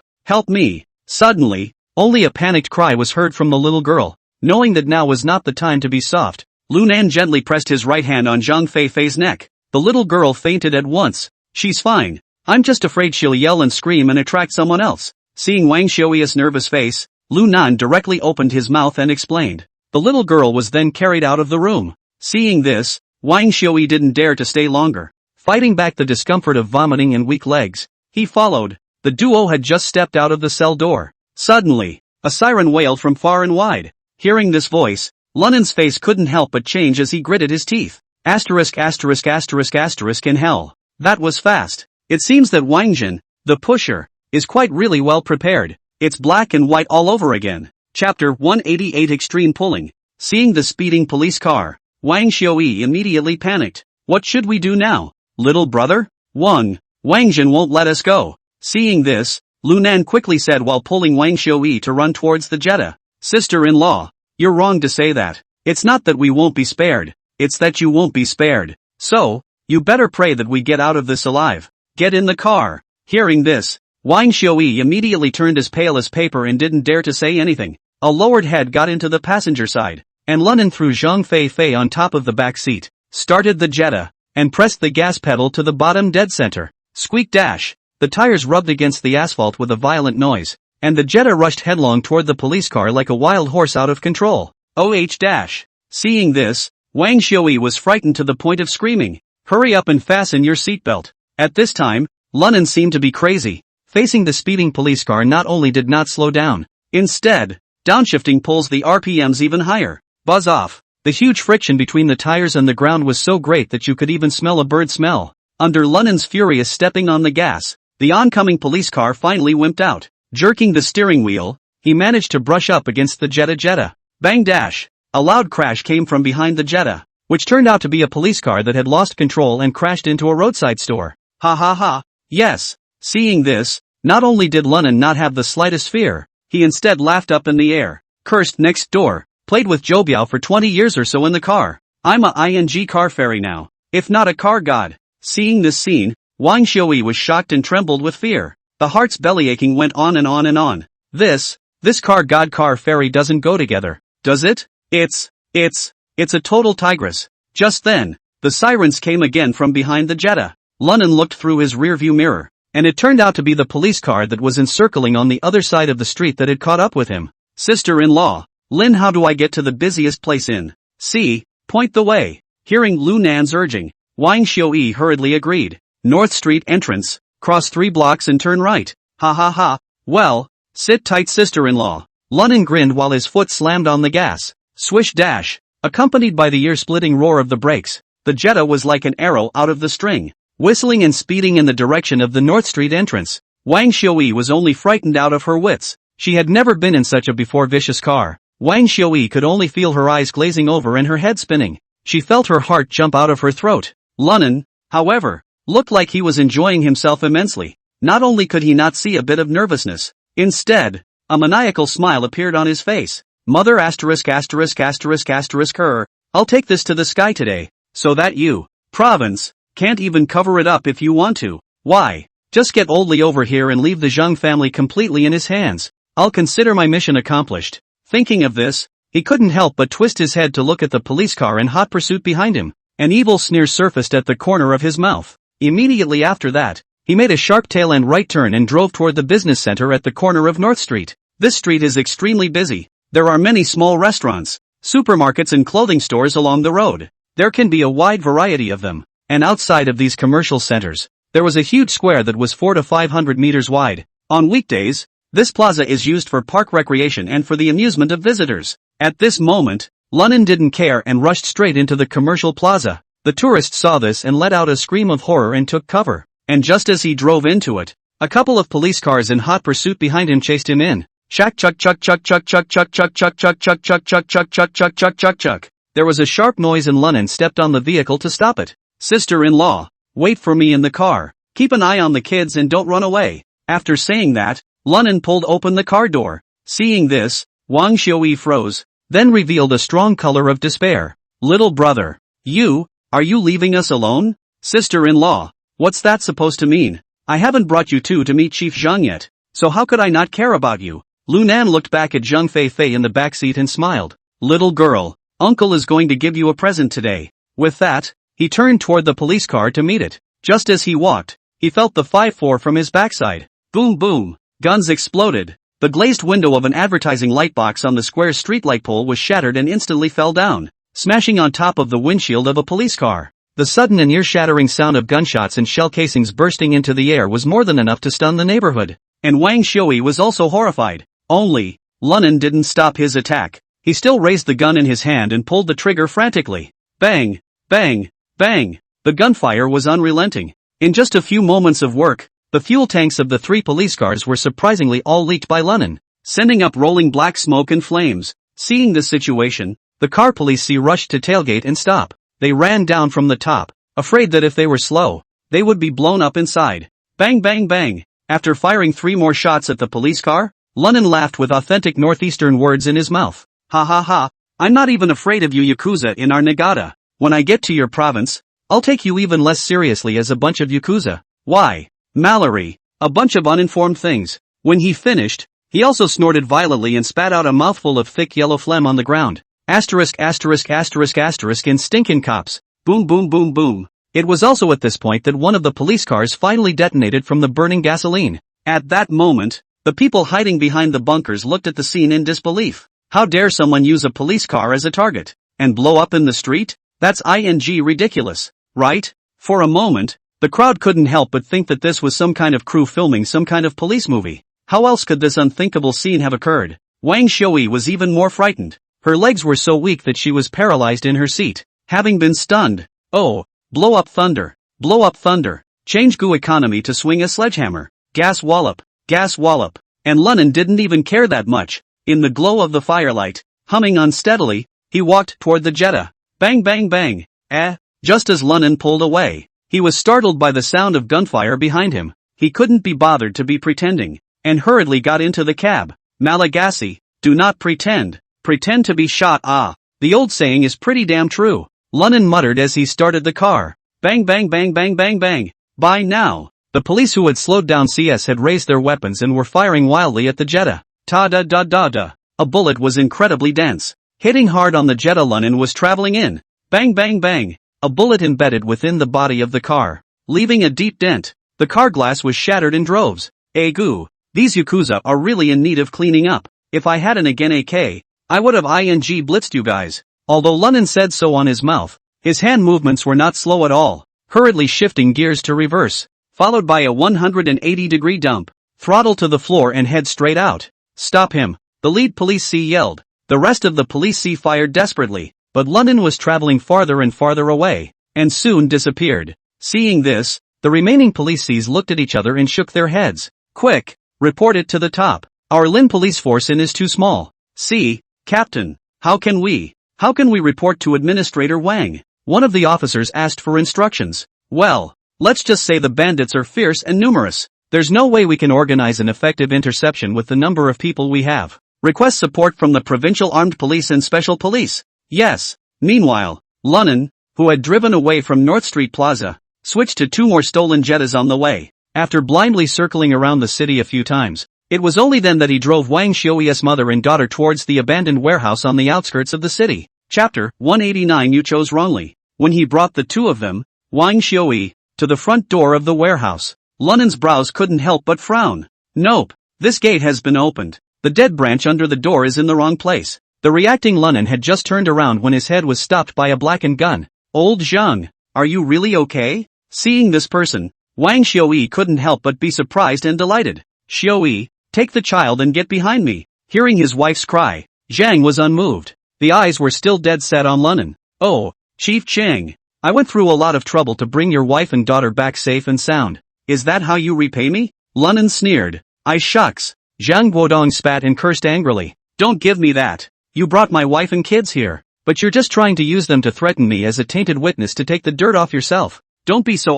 S1: me." Suddenly, only a panicked cry was heard from the little girl. Knowing that now was not the time to be soft, Lunan gently pressed his right hand on Zhang Feifei's neck. The little girl fainted at once. "She's fine. I'm just afraid she'll yell and scream and attract someone else." Seeing Wang Xiuyi's nervous face, Lunan directly opened his mouth and explained. The little girl was then carried out of the room. Seeing this, Wang Xiuyi didn't dare to stay longer. Fighting back the discomfort of vomiting and weak legs, he followed. The duo had just stepped out of the cell door. Suddenly, a siren wailed from far and wide. Hearing this voice, Lunan's face couldn't help but change as he gritted his teeth. Asterisk asterisk asterisk asterisk in hell. That was fast. It seems that Wang Jin, the pusher, is quite really well prepared. It's black and white all over again. Chapter 188 Extreme Pulling. Seeing the speeding police car, Wang Xiuyi immediately panicked. "What should we do now, little brother? Wang Jin won't let us go." Seeing this, Lunan quickly said while pulling Wang Xiuyi to run towards the Jetta. "Sister-in-law, you're wrong to say that. It's not that we won't be spared, it's that you won't be spared. So, you better pray that we get out of this alive. Get in the car." Hearing this, Wang Xiuyi immediately turned as pale as paper and didn't dare to say anything. A lowered head got into the passenger side, and Lunan threw Zhang Feifei on top of the back seat, started the Jetta, and pressed the gas pedal to the bottom dead center. Squeak dash! The tires rubbed against the asphalt with a violent noise, and the Jetta rushed headlong toward the police car like a wild horse out of control. Dash! Seeing this, Wang Xiuyi was frightened to the point of screaming. "Hurry up and fasten your seatbelt." At this time, Lunan seemed to be crazy. Facing the speeding police car not only did not slow down, instead, downshifting pulls the RPMs even higher. "Buzz off, The huge friction between the tires and the ground was so great that you could even smell a bird smell. Under Lennon's furious stepping on the gas, the oncoming police car finally wimped out. Jerking the steering wheel, he managed to brush up against the Jetta. Bang dash! A loud crash came from behind the Jetta, which turned out to be a police car that had lost control and crashed into a roadside store. Ha ha ha! Yes! Seeing this, not only did Lennon not have the slightest fear, he instead laughed up in the air, cursed next door, played with Jobiao for 20 years or so in the car. I'm a ing car fairy now, if not a car god. Seeing this scene, Wang Xiui was shocked and trembled with fear. The heart's bellyaching went on and on and on. This car god car fairy doesn't go together, does it? It's a total tigress. Just then, the sirens came again from behind the Jetta. Lennon looked through his rearview mirror, and it turned out to be the police car that was encircling on the other side of the street that had caught up with him. Sister-in-law, Lin, how do I get to the busiest place in? See, point the way. Hearing Lu Nan's urging, Wang Xiui hurriedly agreed. North Street entrance, cross 3 blocks and turn right. Ha ha ha, well, sit tight sister-in-law. Lennon grinned while his foot slammed on the gas. Swish dash, accompanied by the ear-splitting roar of the brakes, the Jetta was like an arrow out of the string, whistling and speeding in the direction of the North Street entrance. Wang Xiui was only frightened out of her wits. She had never been in such a before vicious car. Wang Xiui could only feel her eyes glazing over and her head spinning. She felt her heart jump out of her throat. Lennon, however, looked like he was enjoying himself immensely. Not only could he not see a bit of nervousness, instead, a maniacal smile appeared on his face. Mother **********, I'll take this to the sky today, so that you, province, can't even cover it up if you want to. Why? Just get oldly over here and leave the Zheng family completely in his hands. I'll consider my mission accomplished. Thinking of this, he couldn't help but twist his head to look at the police car in hot pursuit behind him. An evil sneer surfaced at the corner of his mouth. Immediately after that, he made a sharp tail-end right turn and drove toward the business center at the corner of North Street. This street is extremely busy. There are many small restaurants, supermarkets and clothing stores along the road. There can be a wide variety of them. And outside of these commercial centers, there was a huge square that was 400 to 500 meters wide. On weekdays, this plaza is used for park recreation and for the amusement of visitors. At this moment, Lennon didn't care and rushed straight into the commercial plaza. The tourists saw this and let out a scream of horror and took cover. And just as he drove into it, a couple of police cars in hot pursuit behind him chased him in. Chuck chuck chuck chuck chuck chuck chuck chuck chuck chuck chuck chuck chuck chuck chuck chuck chuck chuck chuck. There was a sharp noise and Lennon stepped on the vehicle to stop it. Sister-in-law, wait for me in the car. Keep an eye on the kids and don't run away. After saying that, Lennon pulled open the car door. Seeing this, Wang Xiui froze, then revealed a strong color of despair. Little brother, are you leaving us alone? Sister-in-law, what's that supposed to mean? I haven't brought you two to meet Chief Zhang yet, so how could I not care about you? Lu Nan looked back at Zheng Fei in the backseat and smiled. Little girl, uncle is going to give you a present today. With that, he turned toward the police car to meet it. Just as he walked, he felt the 5-4 from his backside. Boom boom, guns exploded. The glazed window of an advertising lightbox on the square streetlight pole was shattered and instantly fell down, smashing on top of the windshield of a police car. The sudden and ear-shattering sound of gunshots and shell casings bursting into the air was more than enough to stun the neighborhood. And Wang Xiui was also horrified. Only, Lennon didn't stop his attack. He still raised the gun in his hand and pulled the trigger frantically. Bang, bang, bang. The gunfire was unrelenting. In just a few moments of work, the fuel tanks of the 3 police cars were surprisingly all leaked by Lennon, sending up rolling black smoke and flames. Seeing the situation, the car police rushed to tailgate and stop. They ran down from the top, afraid that if they were slow, they would be blown up inside. Bang bang bang. After firing 3 more shots at the police car, Lennon laughed with authentic northeastern words in his mouth. Ha ha ha, I'm not even afraid of you Yakuza in our Nagata. When I get to your province, I'll take you even less seriously as a bunch of Yakuza. Why, Mallory, a bunch of uninformed things. When he finished, he also snorted violently and spat out a mouthful of thick yellow phlegm on the ground. Asterisk asterisk asterisk asterisk and stinkin' cops. Boom boom boom boom. It was also at this point that one of the police cars finally detonated from the burning gasoline. At that moment, the people hiding behind the bunkers looked at the scene in disbelief. How dare someone use a police car as a target and blow up in the street? That's ridiculous, right? For a moment, the crowd couldn't help but think that this was some kind of crew filming some kind of police movie. How else could this unthinkable scene have occurred? Wang Xiui was even more frightened. Her legs were so weak that she was paralyzed in her seat, having been stunned. Oh, blow up thunder, blow up thunder. Change goo economy to swing a sledgehammer. Gas wallop, gas wallop. And Lunnan didn't even care that much. In the glow of the firelight, humming unsteadily, he walked toward the Jetta. Bang bang bang. Just as Lunnan pulled away, he was startled by the sound of gunfire behind him. He couldn't be bothered to be pretending, and hurriedly got into the cab. Malagasy, do not pretend. Pretend to be shot. The old saying is pretty damn true. Lunnan muttered as he started the car. Bang bang bang bang bang bang. By now, the police who had slowed down CS had raised their weapons and were firing wildly at the Jetta. Ta-da-da-da-da. A bullet was incredibly dense, hitting hard on the Jetta Lunnan was traveling in. Bang bang bang. A bullet embedded within the body of the car, leaving a deep dent. The car glass was shattered in droves. Goo. These Yakuza are really in need of cleaning up. If I had an again AK, I would have blitzed you guys. Although Lunnan said so on his mouth, his hand movements were not slow at all, hurriedly shifting gears to reverse, followed by a 180-degree dump, throttle to the floor and head straight out. Stop him, the lead police C yelled. The rest of the police C fired desperately, but Lunnan was traveling farther and farther away, and soon disappeared. Seeing this, the remaining police Cs looked at each other and shook their heads. Quick, report it to the top. Our Lin police force is too small. See, Captain, how can we report to Administrator Wang? One of the officers asked for instructions. Well, let's just say the bandits are fierce and numerous. There's no way we can organize an effective interception with the number of people we have. Request support from the Provincial Armed Police and Special Police. Yes. Meanwhile, Lunnan, who had driven away from North Street Plaza, switched to 2 more stolen Jettas on the way. After blindly circling around the city a few times, it was only then that he drove Wang Xiui's mother and daughter towards the abandoned warehouse on the outskirts of the city. Chapter 189. You chose wrongly. When he brought the two of them, Wang Xiui, to the front door of the warehouse, Lunnan's brows couldn't help but frown. Nope, this gate has been opened. The dead branch under the door is in the wrong place. The reacting Lunnan had just turned around when his head was stopped by a blackened gun. Old Zhang, are you really okay? Seeing this person, Wang Xiui couldn't help but be surprised and delighted. Xiui, take the child and get behind me. Hearing his wife's cry, Zhang was unmoved. The eyes were still dead set on Lunnan. Oh, Chief Chang, I went through a lot of trouble to bring your wife and daughter back safe and sound. Is that how you repay me? Lunnan sneered. I shucks. Zhang Guodong spat and cursed angrily. Don't give me that. You brought my wife and kids here, but you're just trying to use them to threaten me as a tainted witness to take the dirt off yourself. Don't be so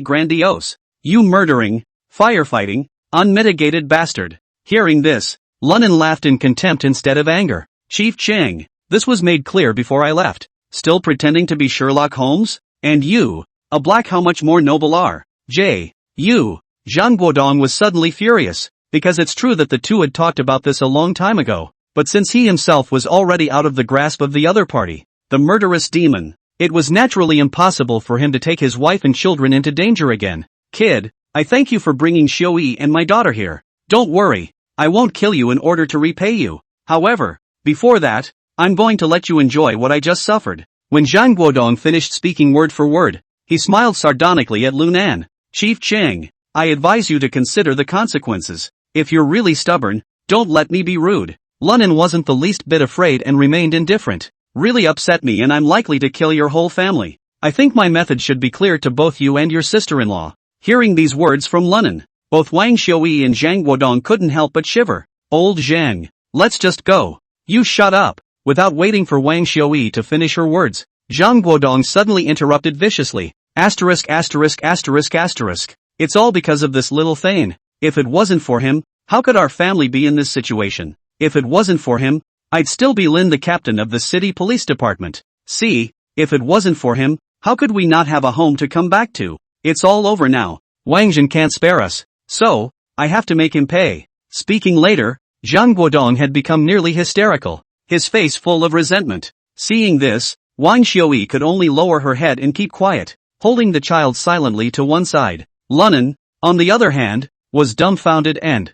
S1: grandiose. You murdering, firefighting, unmitigated bastard. Hearing this, Lunnan laughed in contempt instead of anger. Chief Chang, this was made clear before I left. Still pretending to be Sherlock Holmes? And you, a black how much more noble are. You. Zhang Guodong was suddenly furious, because it's true that the two had talked about this a long time ago, but since he himself was already out of the grasp of the other party, the murderous demon, it was naturally impossible for him to take his wife and children into danger again. Kid, I thank you for bringing Xiui and my daughter here. Don't worry, I won't kill you in order to repay you. However, before that, I'm going to let you enjoy what I just suffered. When Zhang Guodong finished speaking word for word, he smiled sardonically at Lunnan. Chief Chang, I advise you to consider the consequences. If you're really stubborn, don't let me be rude. Lunnan wasn't the least bit afraid and remained indifferent. Really upset me and I'm likely to kill your whole family. I think my method should be clear to both you and your sister-in-law. Hearing these words from Lunnan, both Wang Xiui and Zhang Guodong couldn't help but shiver. Old Zhang, let's just go. You shut up. Without waiting for Wang Xiui to finish her words, Zhang Guodong suddenly interrupted viciously. Asterisk. It's all because of this little Thane. If it wasn't for him, how could our family be in this situation? If it wasn't for him, I'd still be Lin, the captain of the city police department. See, if it wasn't for him, how could we not have a home to come back to? It's all over now. Wang Jin can't spare us, so I have to make him pay. Speaking later, Zhang Guodong had become nearly hysterical, his face full of resentment. Seeing this, Wang Xiui could only lower her head and keep quiet, holding the child silently to one side. Lunnan, on the other hand, was dumbfounded and,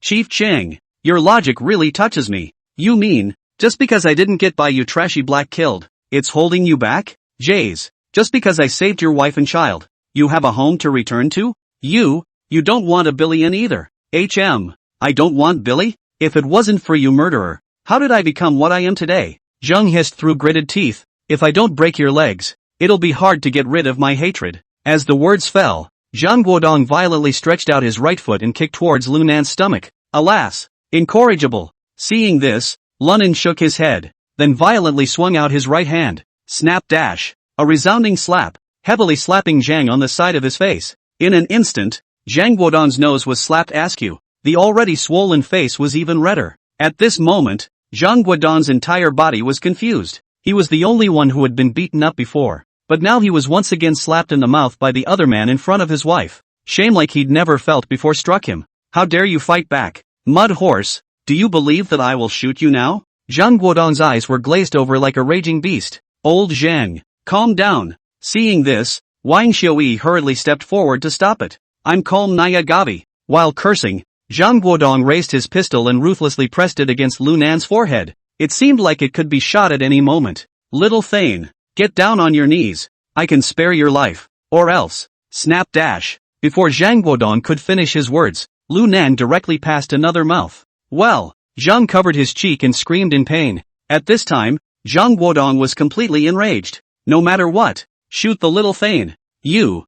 S1: Chief Chang, your logic really touches me. You mean, just because I didn't get by you trashy black killed, it's holding you back? Jays, just because I saved your wife and child, you have a home to return to? You don't want a Billy in either. I don't want Billy? If it wasn't for you murderer, How did I become what I am today? Zhang hissed through gritted teeth. If I don't break your legs, it'll be hard to get rid of my hatred. As the words fell, Zhang Guodong violently stretched out his right foot and kicked towards Lu Nan's stomach. Alas! Incorrigible! Seeing this, Lunan shook his head, then violently swung out his right hand. Snap dash! A resounding slap, heavily slapping Zhang on the side of his face. In an instant, Zhang Guodong's nose was slapped askew. The already swollen face was even redder. At this moment, Zhang Guodong's entire body was confused. He was the only one who had been beaten up before, but now he was once again slapped in the mouth by the other man in front of his wife. Shame like he'd never felt before struck him. How dare you fight back? Mud horse, do you believe that I will shoot you now? Zhang Guodong's eyes were glazed over like a raging beast. Old Zhang, calm down. Seeing this, Wang Xiaoyi hurriedly stepped forward to stop it. I'm calm Naya Gabi. While cursing, Zhang Guodong raised his pistol and ruthlessly pressed it against Lu Nan's forehead. It seemed like it could be shot at any moment. Little Thane, get down on your knees. I can spare your life. Or else. Snap dash. Before Zhang Guodong could finish his words, Lu Nan directly passed another mouth. Well, Zhang covered his cheek and screamed in pain. At this time, Zhang Guodong was completely enraged. No matter what, shoot the little Thane. You,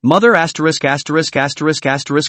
S1: mother asterisk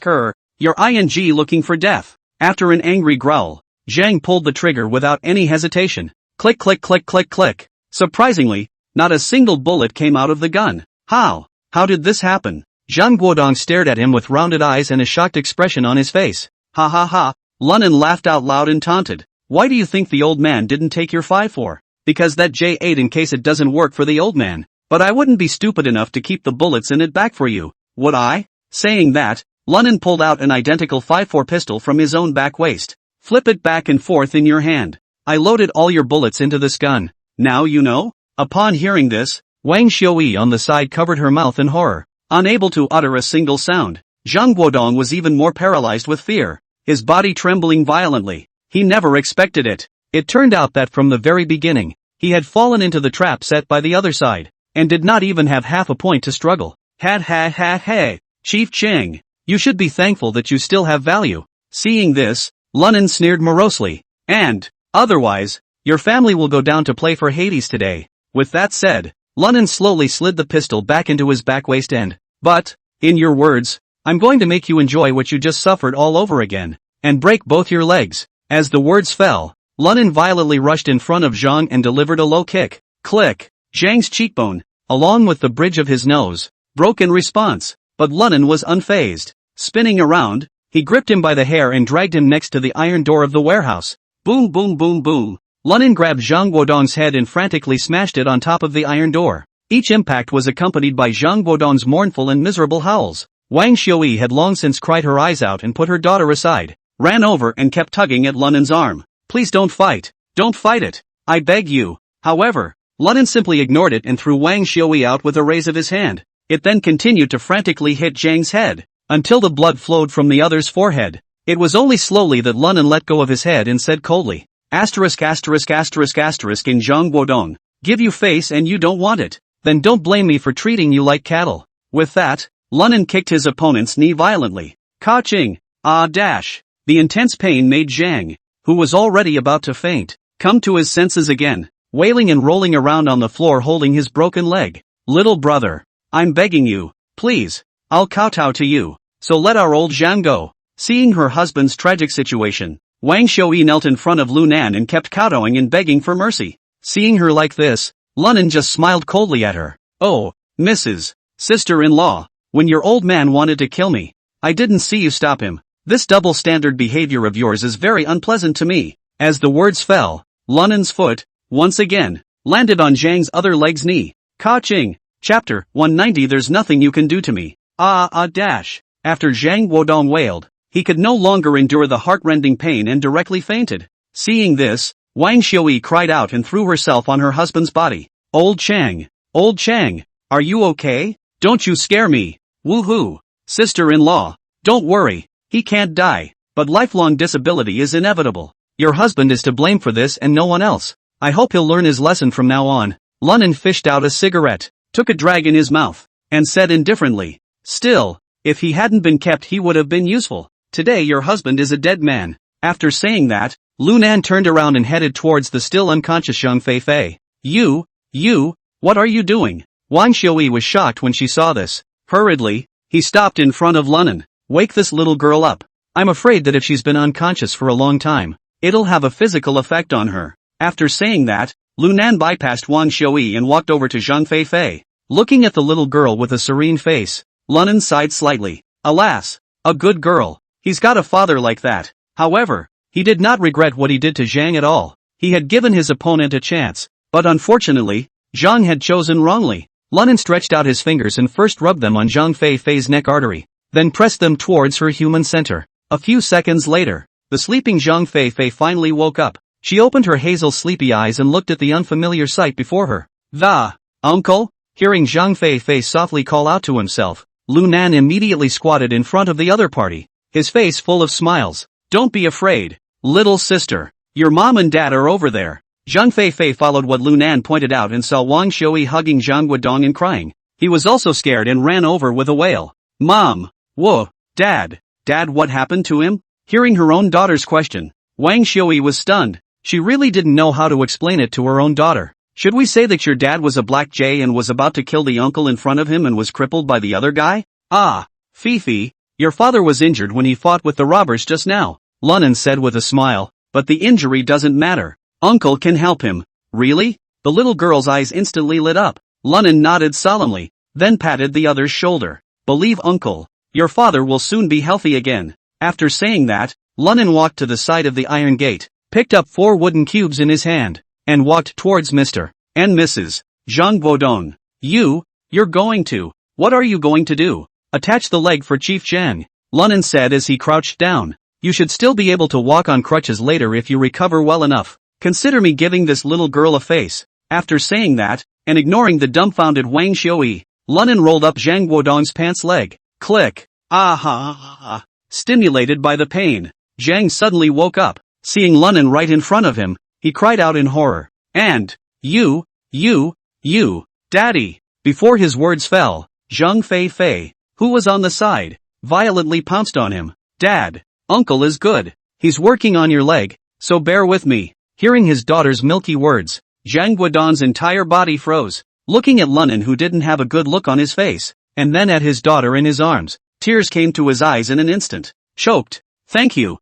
S1: her. You're ing looking for death. After an angry growl, Zhang pulled the trigger without any hesitation. Click click click click click. Surprisingly, not a single bullet came out of the gun. How did this happen? Zhang Guodong stared at him with rounded eyes and a shocked expression on his face. Ha ha ha. Lunan laughed out loud and taunted. Why do you think the old man didn't take your 5-4? Because that J8 in case it doesn't work for the old man. But I wouldn't be stupid enough to keep the bullets in it back for you, would I? Saying that, Lunan pulled out an identical 5-4 pistol from his own back waist. Flip it back and forth in your hand. I loaded all your bullets into this gun. Now you know? Upon hearing this, Wang Xiaoyi on the side covered her mouth in horror. Unable to utter a single sound, Zhang Guodong was even more paralyzed with fear, his body trembling violently. He never expected it. It turned out that from the very beginning, he had fallen into the trap set by the other side, and did not even have half a point to struggle. Ha, Chief Cheng, you should be thankful that you still have value. Seeing this, Lunan sneered morosely. And, otherwise, your family will go down to play for Hades today. With that said, Lunan slowly slid the pistol back into his back waist end. But, in your words, I'm going to make you enjoy what you just suffered all over again, and break both your legs. As the words fell, Lunan violently rushed in front of Zhang and delivered a low kick. Click! Zhang's cheekbone, along with the bridge of his nose, broke in response, but Lunan was unfazed. Spinning around, he gripped him by the hair and dragged him next to the iron door of the warehouse. Boom boom boom boom. Lunan grabbed Zhang Guodong's head and frantically smashed it on top of the iron door. Each impact was accompanied by Zhang Guodong's mournful and miserable howls. Wang Xiaoyi had long since cried her eyes out and put her daughter aside, ran over and kept tugging at Lunan's arm. Please don't fight. Don't fight it. I beg you. However, Lunan simply ignored it and threw Wang Xiaoyi out with a raise of his hand. It then continued to frantically hit Zhang's head, until the blood flowed from the other's forehead. It was only slowly that Lunan let go of his head and said coldly, asterisk in Zhang Guodong, give you face and you don't want it, then don't blame me for treating you like cattle. With that, Lunan kicked his opponent's knee violently. Ka-ching! Dash! The intense pain made Zhang, who was already about to faint, come to his senses again, wailing and rolling around on the floor holding his broken leg. Little brother, I'm begging you, please, I'll kowtow to you, so let our old Zhang go. Seeing her husband's tragic situation, Wang Xiaoyi knelt in front of Lu Nan and kept kowtowing and begging for mercy. Seeing her like this, Lunan just smiled coldly at her. Oh, Mrs. Sister-in-law, when your old man wanted to kill me, I didn't see you stop him. This double-standard behavior of yours is very unpleasant to me. As the words fell, Lunan's foot, once again, landed on Zhang's other leg's knee. Ka-ching! Chapter 190. There's nothing you can do to me. Dash. After Zhang Guodong wailed, he could no longer endure the heart-rending pain and directly fainted. Seeing this, Wang Xiaoyi cried out and threw herself on her husband's body. Old Chang, are you okay? Don't you scare me. Woohoo! Sister-in-law, don't worry, he can't die, but lifelong disability is inevitable. Your husband is to blame for this and no one else. I hope he'll learn his lesson from now on. Lunan fished out a cigarette, took a drag in his mouth, and said indifferently, still, if he hadn't been kept he would have been useful. Today your husband is a dead man. After saying that, Lunan turned around and headed towards the still unconscious Zhang Feifei. You, what are you doing? Wang Xiui was shocked when she saw this. Hurriedly, he stopped in front of Lunan. Wake this little girl up. I'm afraid that if she's been unconscious for a long time, it'll have a physical effect on her. After saying that, Lunan bypassed Wang Xiui and walked over to Zhang Feifei. Looking at the little girl with a serene face, Lunan sighed slightly. Alas, a good girl. He's got a father like that. However, he did not regret what he did to Zhang at all. He had given his opponent a chance, but unfortunately, Zhang had chosen wrongly. Lunan stretched out his fingers and first rubbed them on Zhang Feifei's neck artery, then pressed them towards her human center. A few seconds later, the sleeping Zhang Feifei finally woke up. She opened her hazel sleepy eyes and looked at the unfamiliar sight before her. Uncle? Hearing Zhang Feifei softly call out to himself, Lunan immediately squatted in front of the other party, his face full of smiles. Don't be afraid, little sister. Your mom and dad are over there. Zhang Feifei followed what Lunan pointed out and saw Wang Xiui hugging Zhang Guodong and crying. He was also scared and ran over with a wail. Mom! Whoa! Dad! Dad, what happened to him? Hearing her own daughter's question, Wang Xiui was stunned. She really didn't know how to explain it to her own daughter. Should we say that your dad was a black jay and was about to kill the uncle in front of him and was crippled by the other guy? Fifi, your father was injured when he fought with the robbers just now, Lunan said with a smile, but the injury doesn't matter. Uncle can help him. Really? The little girl's eyes instantly lit up. Lunan nodded solemnly, then patted the other's shoulder. Believe Uncle, your father will soon be healthy again. After saying that, Lunan walked to the side of the iron gate, picked up 4 wooden cubes in his hand, and walked towards Mr. and Mrs. Zhang Guodong. You're going to. What are you going to do? Attach the leg for Chief Zhang, Lunan said as he crouched down. You should still be able to walk on crutches later if you recover well enough. Consider me giving this little girl a face. After saying that, and ignoring the dumbfounded Wang Xiui, Lunan rolled up Zhang Guodong's pants leg. Click. Stimulated by the pain, Zhang suddenly woke up. Seeing Lunan right in front of him, he cried out in horror. And, you, Daddy! Before his words fell, Zhang Feifei, who was on the side, violently pounced on him. Dad, Uncle is good. He's working on your leg, so bear with me. Hearing his daughter's milky words, Zhang Guodong's entire body froze, looking at Lunan who didn't have a good look on his face, and then at his daughter in his arms. Tears came to his eyes in an instant. Choked. Thank you.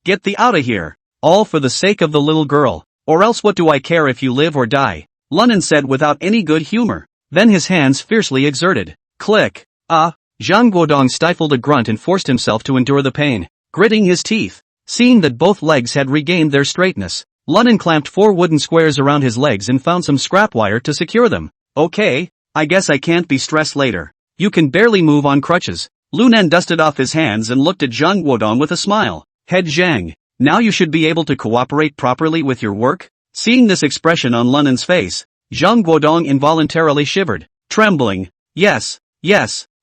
S1: Get thee out of here. All for the sake of the little girl. Or else what do I care if you live or die? Lunan said without any good humor. Then his hands fiercely exerted. Click. Zhang Guodong stifled a grunt and forced himself to endure the pain, gritting his teeth. Seeing that both legs had regained their straightness, Lunan clamped 4 wooden squares around his legs and found some scrap wire to secure them. Okay, I guess I can't be stressed later. You can barely move on crutches. Lunan dusted off his hands and looked at Zhang Guodong with a smile. Head Zhang, now you should be able to cooperate properly with your work? Seeing this expression on Lunan's face, Zhang Guodong involuntarily shivered, trembling. Yes,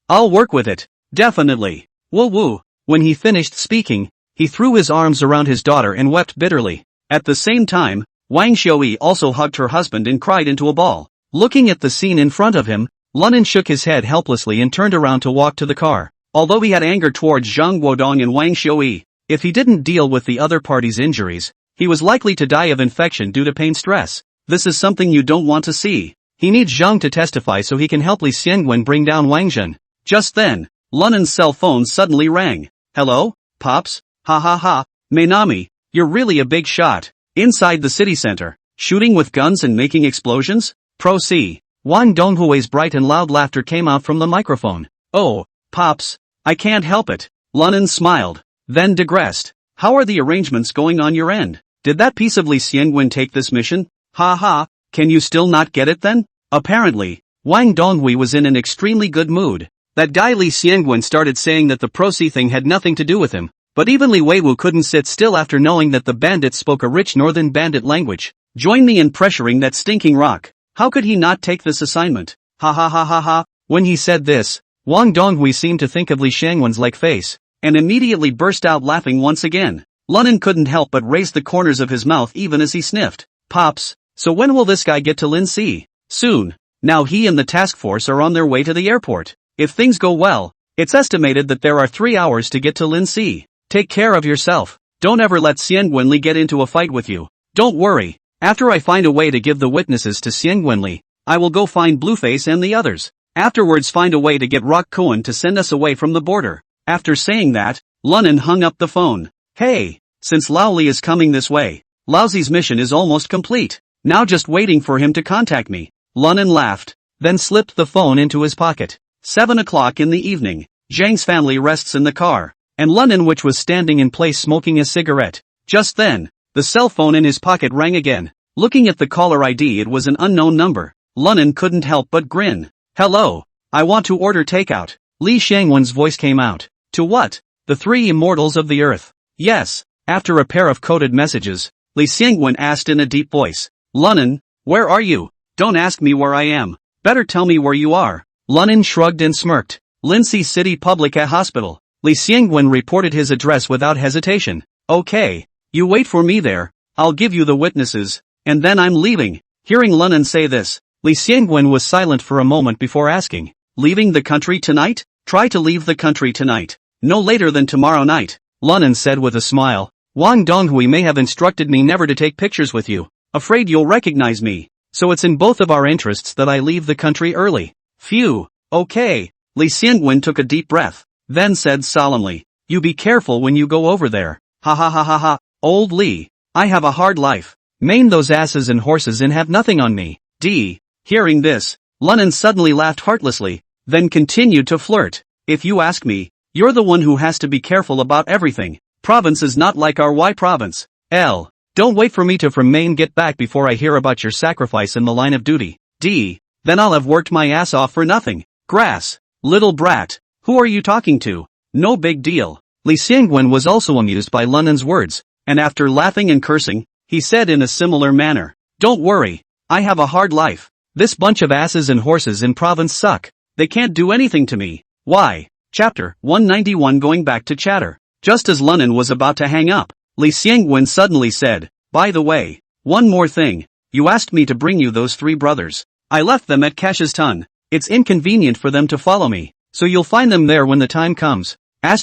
S1: I'll work with it. Definitely. Woo. When he finished speaking, he threw his arms around his daughter and wept bitterly. At the same time, Wang Xiui also hugged her husband and cried into a ball. Looking at the scene in front of him, Lunan shook his head helplessly and turned around to walk to the car. Although he had anger towards Zhang Guodong and Wang Xiui, if he didn't deal with the other party's injuries, he was likely to die of infection due to pain stress. This is something you don't want to see. He needs Zhang to testify so he can help Li Xiangwen bring down Wang Zhen. Just then, Lunan's cell phone suddenly rang. Hello, Pops? Ha. Mainami, you're really a big shot. Inside the city center, shooting with guns and making explosions? Pro C. Wang Donghui's bright and loud laughter came out from the microphone. Oh, Pops, I can't help it. Lunan smiled, then digressed. How are the arrangements going on your end? Did that piece of Li Xiangwen take this mission? Ha, can you still not get it then? Apparently, Wang Donghui was in an extremely good mood. That guy Li Xiangwen started saying that the Pro C thing had nothing to do with him, but even Li Weiwu couldn't sit still after knowing that the bandits spoke a rich northern bandit language. Join me in pressuring that stinking rock. How could he not take this assignment? Ha. When he said this, Wang Donghui seemed to think of Li Xiangwen's like face, and immediately burst out laughing once again. Lunan couldn't help but raise the corners of his mouth even as he sniffed. Pops, so when will this guy get to Linxi? Soon. Now he and the task force are on their way to the airport. If things go well, it's estimated that there are 3 hours to get to Linxi. Take care of yourself. Don't ever let Xiangwenli get into a fight with you. Don't worry. After I find a way to give the witnesses to Xiangwenli, I will go find Blueface and the others. Afterwards find a way to get Rock Kuan to send us away from the border. After saying that, Lunan hung up the phone. Hey, since Lao Li is coming this way, Laozi's mission is almost complete. Now just waiting for him to contact me. Lunan laughed, then slipped the phone into his pocket. 7 o'clock in the evening, Zhang's family rests in the car, and Lunan which was standing in place smoking a cigarette. Just then, the cell phone in his pocket rang again. Looking at the caller ID, it was an unknown number. Lunan couldn't help but grin. Hello, I want to order takeout. Li Shangwen's voice came out. To what? The three immortals of the earth. Yes. After a pair of coded messages, Li Shangwen asked in a deep voice. Lunan, where are you? Don't ask me where I am. Better tell me where you are. Lunan shrugged and smirked. Lindsay City Public Hospital. Li Shangwen reported his address without hesitation. Okay. You wait for me there. I'll give you the witnesses, and then I'm leaving. Hearing Lunan say this, Li Shangwen was silent for a moment before asking. Leaving the country tonight? Try to leave the country tonight. No later than tomorrow night. Lunan said with a smile. Wang Donghui may have instructed me never to take pictures with you. Afraid you'll recognize me. So it's in both of our interests that I leave the country early. Phew. Okay. Li Shangwen took a deep breath, then said solemnly. You be careful when you go over there. Ha ha ha ha ha. Old Li. I have a hard life. Main those asses and horses and have nothing on me. Hearing this, Lunan suddenly laughed heartlessly, then continued to flirt. If you ask me, you're the one who has to be careful about everything. Province is not like our Y province. Don't wait for me to from Maine get back before I hear about your sacrifice in the line of duty. Then I'll have worked my ass off for nothing. Grass. Little brat. Who are you talking to? No big deal. Li Shangwen was also amused by Lunan's words, and after laughing and cursing, he said in a similar manner. Don't worry. I have a hard life. This bunch of asses and horses in province suck. They can't do anything to me. Why? Chapter 191 Going back to chatter. Just as Lunan was about to hang up, Li Shangwen suddenly said, by the way, one more thing. You asked me to bring you those three brothers. I left them at Cash's Ton. It's inconvenient for them to follow me, so you'll find them there when the time comes. That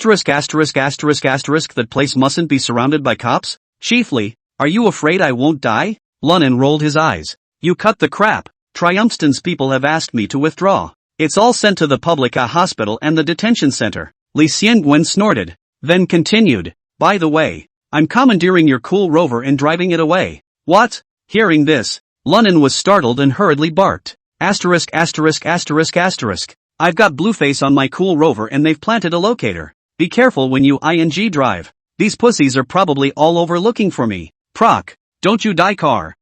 S1: place mustn't be surrounded by cops? Chiefly, are you afraid I won't die? Lunan rolled his eyes. You cut the crap. Triumphstan's people have asked me to withdraw. It's all sent to the public hospital and the detention center. Li Shangwen snorted, then continued. By the way, I'm commandeering your cool rover and driving it away. What? Hearing this, Lunan was startled and hurriedly barked. I've got Blueface on my cool rover and they've planted a locator. Be careful when you ing drive. These pussies are probably all over looking for me. Proc. Don't you die car.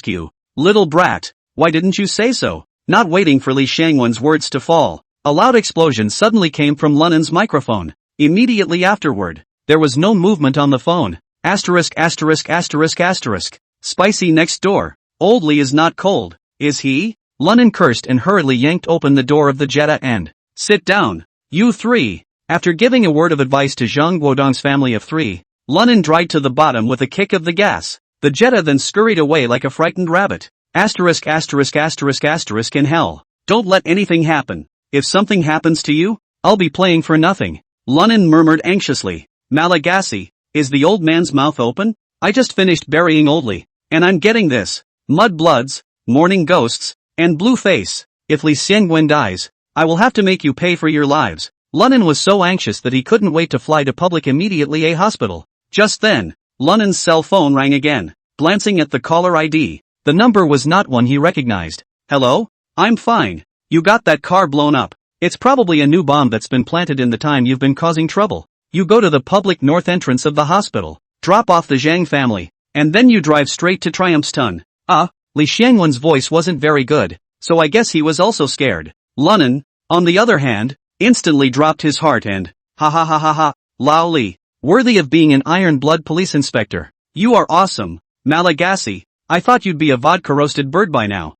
S1: You. Little brat. Why didn't you say so? Not waiting for Li Shangwen's words to fall, a loud explosion suddenly came from Lunan's microphone. Immediately afterward, there was no movement on the phone. Spicy next door. Old Li is not cold, is he? Lunan cursed and hurriedly yanked open the door of the Jetta and, sit down, you three. After giving a word of advice to Zhang Guodong's family of three, Lunan dried to the bottom with a kick of the gas. The Jetta then scurried away like a frightened rabbit. In hell. Don't let anything happen. If something happens to you, I'll be playing for nothing. Lunan murmured anxiously. Malagasy, is the old man's mouth open? I just finished burying Old Li, and I'm getting this. Mud bloods, morning ghosts, and blue face. If Li Shangwen dies, I will have to make you pay for your lives. Lunan was so anxious that he couldn't wait to fly to public immediately a hospital. Just then, Lunan's cell phone rang again. Glancing at the caller ID, the number was not one he recognized. Hello? I'm fine. You got that car blown up. It's probably a new bomb that's been planted in the time you've been causing trouble. You go to the public north entrance of the hospital, drop off the Zhang family, and then you drive straight to Triumphston. Li Shangwen's voice wasn't very good, so I guess he was also scared. Lunan, on the other hand, instantly dropped his heart and, Lao Li, worthy of being an Iron Blood police inspector. You are awesome, Malagasy. I thought you'd be a vodka-roasted bird by now.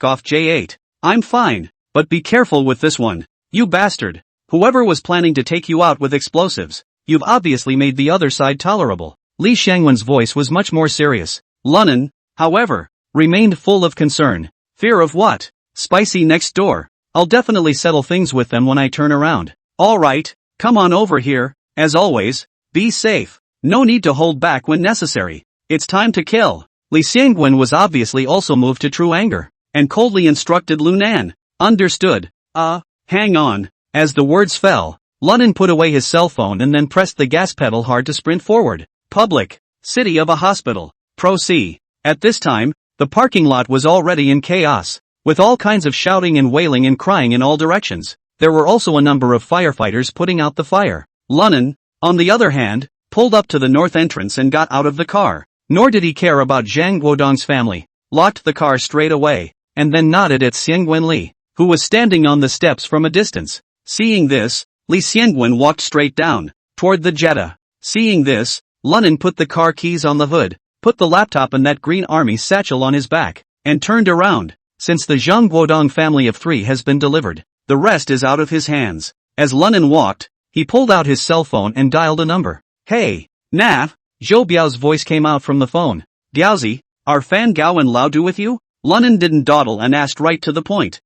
S1: Off J8. I'm fine, but be careful with this one. You bastard. Whoever was planning to take you out with explosives, you've obviously made the other side tolerable. Li Shangwen's voice was much more serious. Lunan, however, remained full of concern. Fear of what? Spicy next door. I'll definitely settle things with them when I turn around. Alright, come on over here, as always, be safe. No need to hold back when necessary. It's time to kill. Lee Xiangwen was obviously also moved to true anger, and coldly instructed Lu Nan. Understood. Hang on. As the words fell, Lunan put away his cell phone and then pressed the gas pedal hard to sprint forward. Public. City of a hospital. Pro-C. At this time, the parking lot was already in chaos, with all kinds of shouting and wailing and crying in all directions. There were also a number of firefighters putting out the fire. Lunan, on the other hand, pulled up to the north entrance and got out of the car. Nor did he care about Zhang Guodong's family, locked the car straight away, and then nodded at Xiangwen Li, who was standing on the steps from a distance. Seeing this, Li Xiangwen walked straight down, toward the Jetta. Seeing this, Lunan put the car keys on the hood, put the laptop and that green army satchel on his back, and turned around. Since the Zhang Guodong family of 3 has been delivered, the rest is out of his hands. As Lunan walked, he pulled out his cell phone and dialed a number. Hey, Nav, Zhou Biao's voice came out from the phone. Diaozi, are Fan Gao and Lao Du with you? Lunan didn't dawdle and asked right to the point.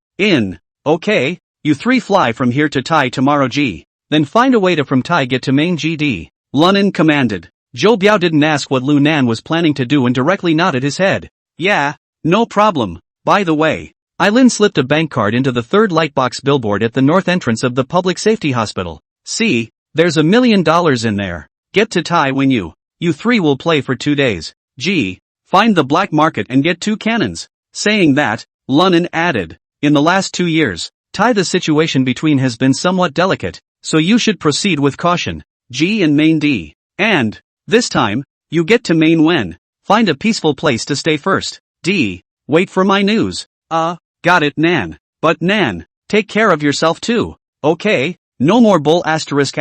S1: Okay, you 3 fly from here to Tai tomorrow G. Then find a way to from Tai get to main GD. Lunan commanded. Zhou Biao didn't ask what Lu Nan was planning to do and directly nodded his head. Yeah, no problem. By the way, Eileen slipped a bank card into the 3rd lightbox billboard at the north entrance of the public safety hospital. See, there's $1 million in there. Get to Tai when you 3 will play for 2 days. G. Find the black market and get 2 cannons. Saying that, Lunan added, in the last 2 years, Tai the situation between has been somewhat delicate, so you should proceed with caution. G and main D. And, this time, you get to main when. Find a peaceful place to stay first. D. Wait for my news. Got it Nan. But Nan, take care of yourself too. Okay, no more bull asterisk.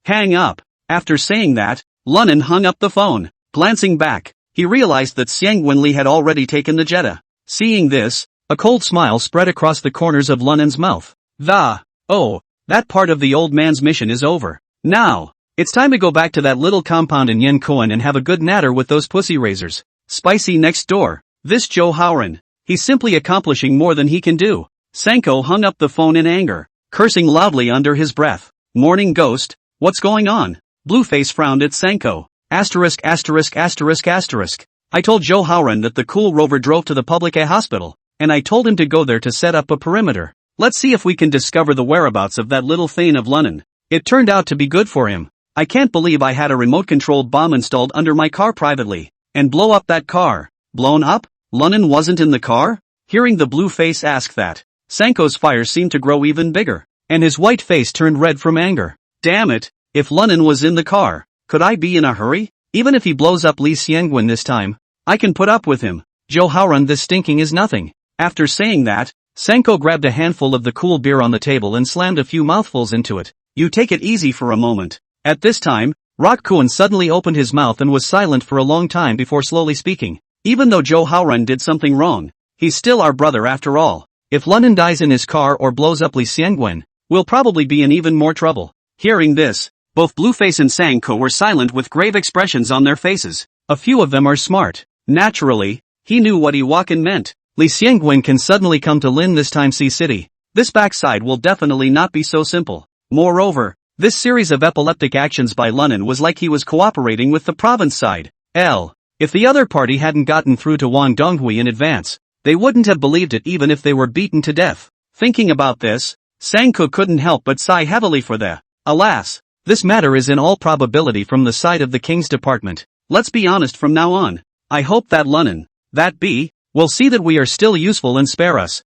S1: Hang up. After saying that, Lunan hung up the phone. Glancing back, he realized that Xiangwen Li had already taken the Jetta. Seeing this, a cold smile spread across the corners of Lunan's mouth. That part of the old man's mission is over. Now, it's time to go back to that little compound in Yankoan and have a good natter with those pussy raisers. Spicy next door. This Zhou Haoran. He's simply accomplishing more than he can do. Sanko hung up the phone in anger, cursing loudly under his breath. Morning Ghost, what's going on? Blueface frowned at Sanko. I told Zhou Haoran that the cool rover drove to the public hospital, and I told him to go there to set up a perimeter. Let's see if we can discover the whereabouts of that little thane of Lunan. It turned out to be good for him. I can't believe I had a remote-controlled bomb installed under my car privately, and blow up that car. Blown up? Lunan wasn't in the car? Hearing the blue face ask that, Sanko's fire seemed to grow even bigger, and his white face turned red from anger. Damn it, if Lunan was in the car, could I be in a hurry? Even if he blows up Li Xiangwen this time, I can put up with him. Zhou Haoran, this stinking is nothing. After saying that, Sanko grabbed a handful of the cool beer on the table and slammed a few mouthfuls into it. You take it easy for a moment. At this time, Rock Kuan suddenly opened his mouth and was silent for a long time before slowly speaking. Even though Zhou Haoran did something wrong, he's still our brother after all. If Lunan dies in his car or blows up Li Xiangwen, we'll probably be in even more trouble. Hearing this, both Blueface and Sanko were silent with grave expressions on their faces. A few of them are smart. Naturally, he knew what Iwakan meant. Li Xiangwen can suddenly come to Lin this time C City. This backside will definitely not be so simple. Moreover, this series of epileptic actions by Lunan was like he was cooperating with the province side. If the other party hadn't gotten through to Wang Donghui in advance, they wouldn't have believed it even if they were beaten to death. Thinking about this, Sanko couldn't help but sigh heavily for the, alas, this matter is in all probability from the side of the king's department. Let's be honest from now on. I hope that Lunan, that B, will see that we are still useful and spare us.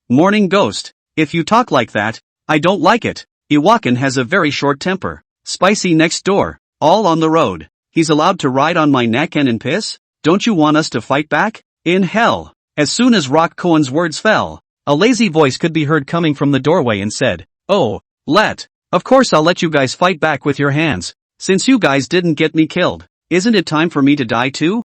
S1: Morning Ghost, if you talk like that, I don't like it. Iwakan has a very short temper. Spicy next door, all on the road. He's allowed to ride on my neck and piss? Don't you want us to fight back? In hell. As soon as Rock Cohen's words fell, a lazy voice could be heard coming from the doorway and said, of course I'll let you guys fight back with your hands. Since you guys didn't get me killed, isn't it time for me to die too?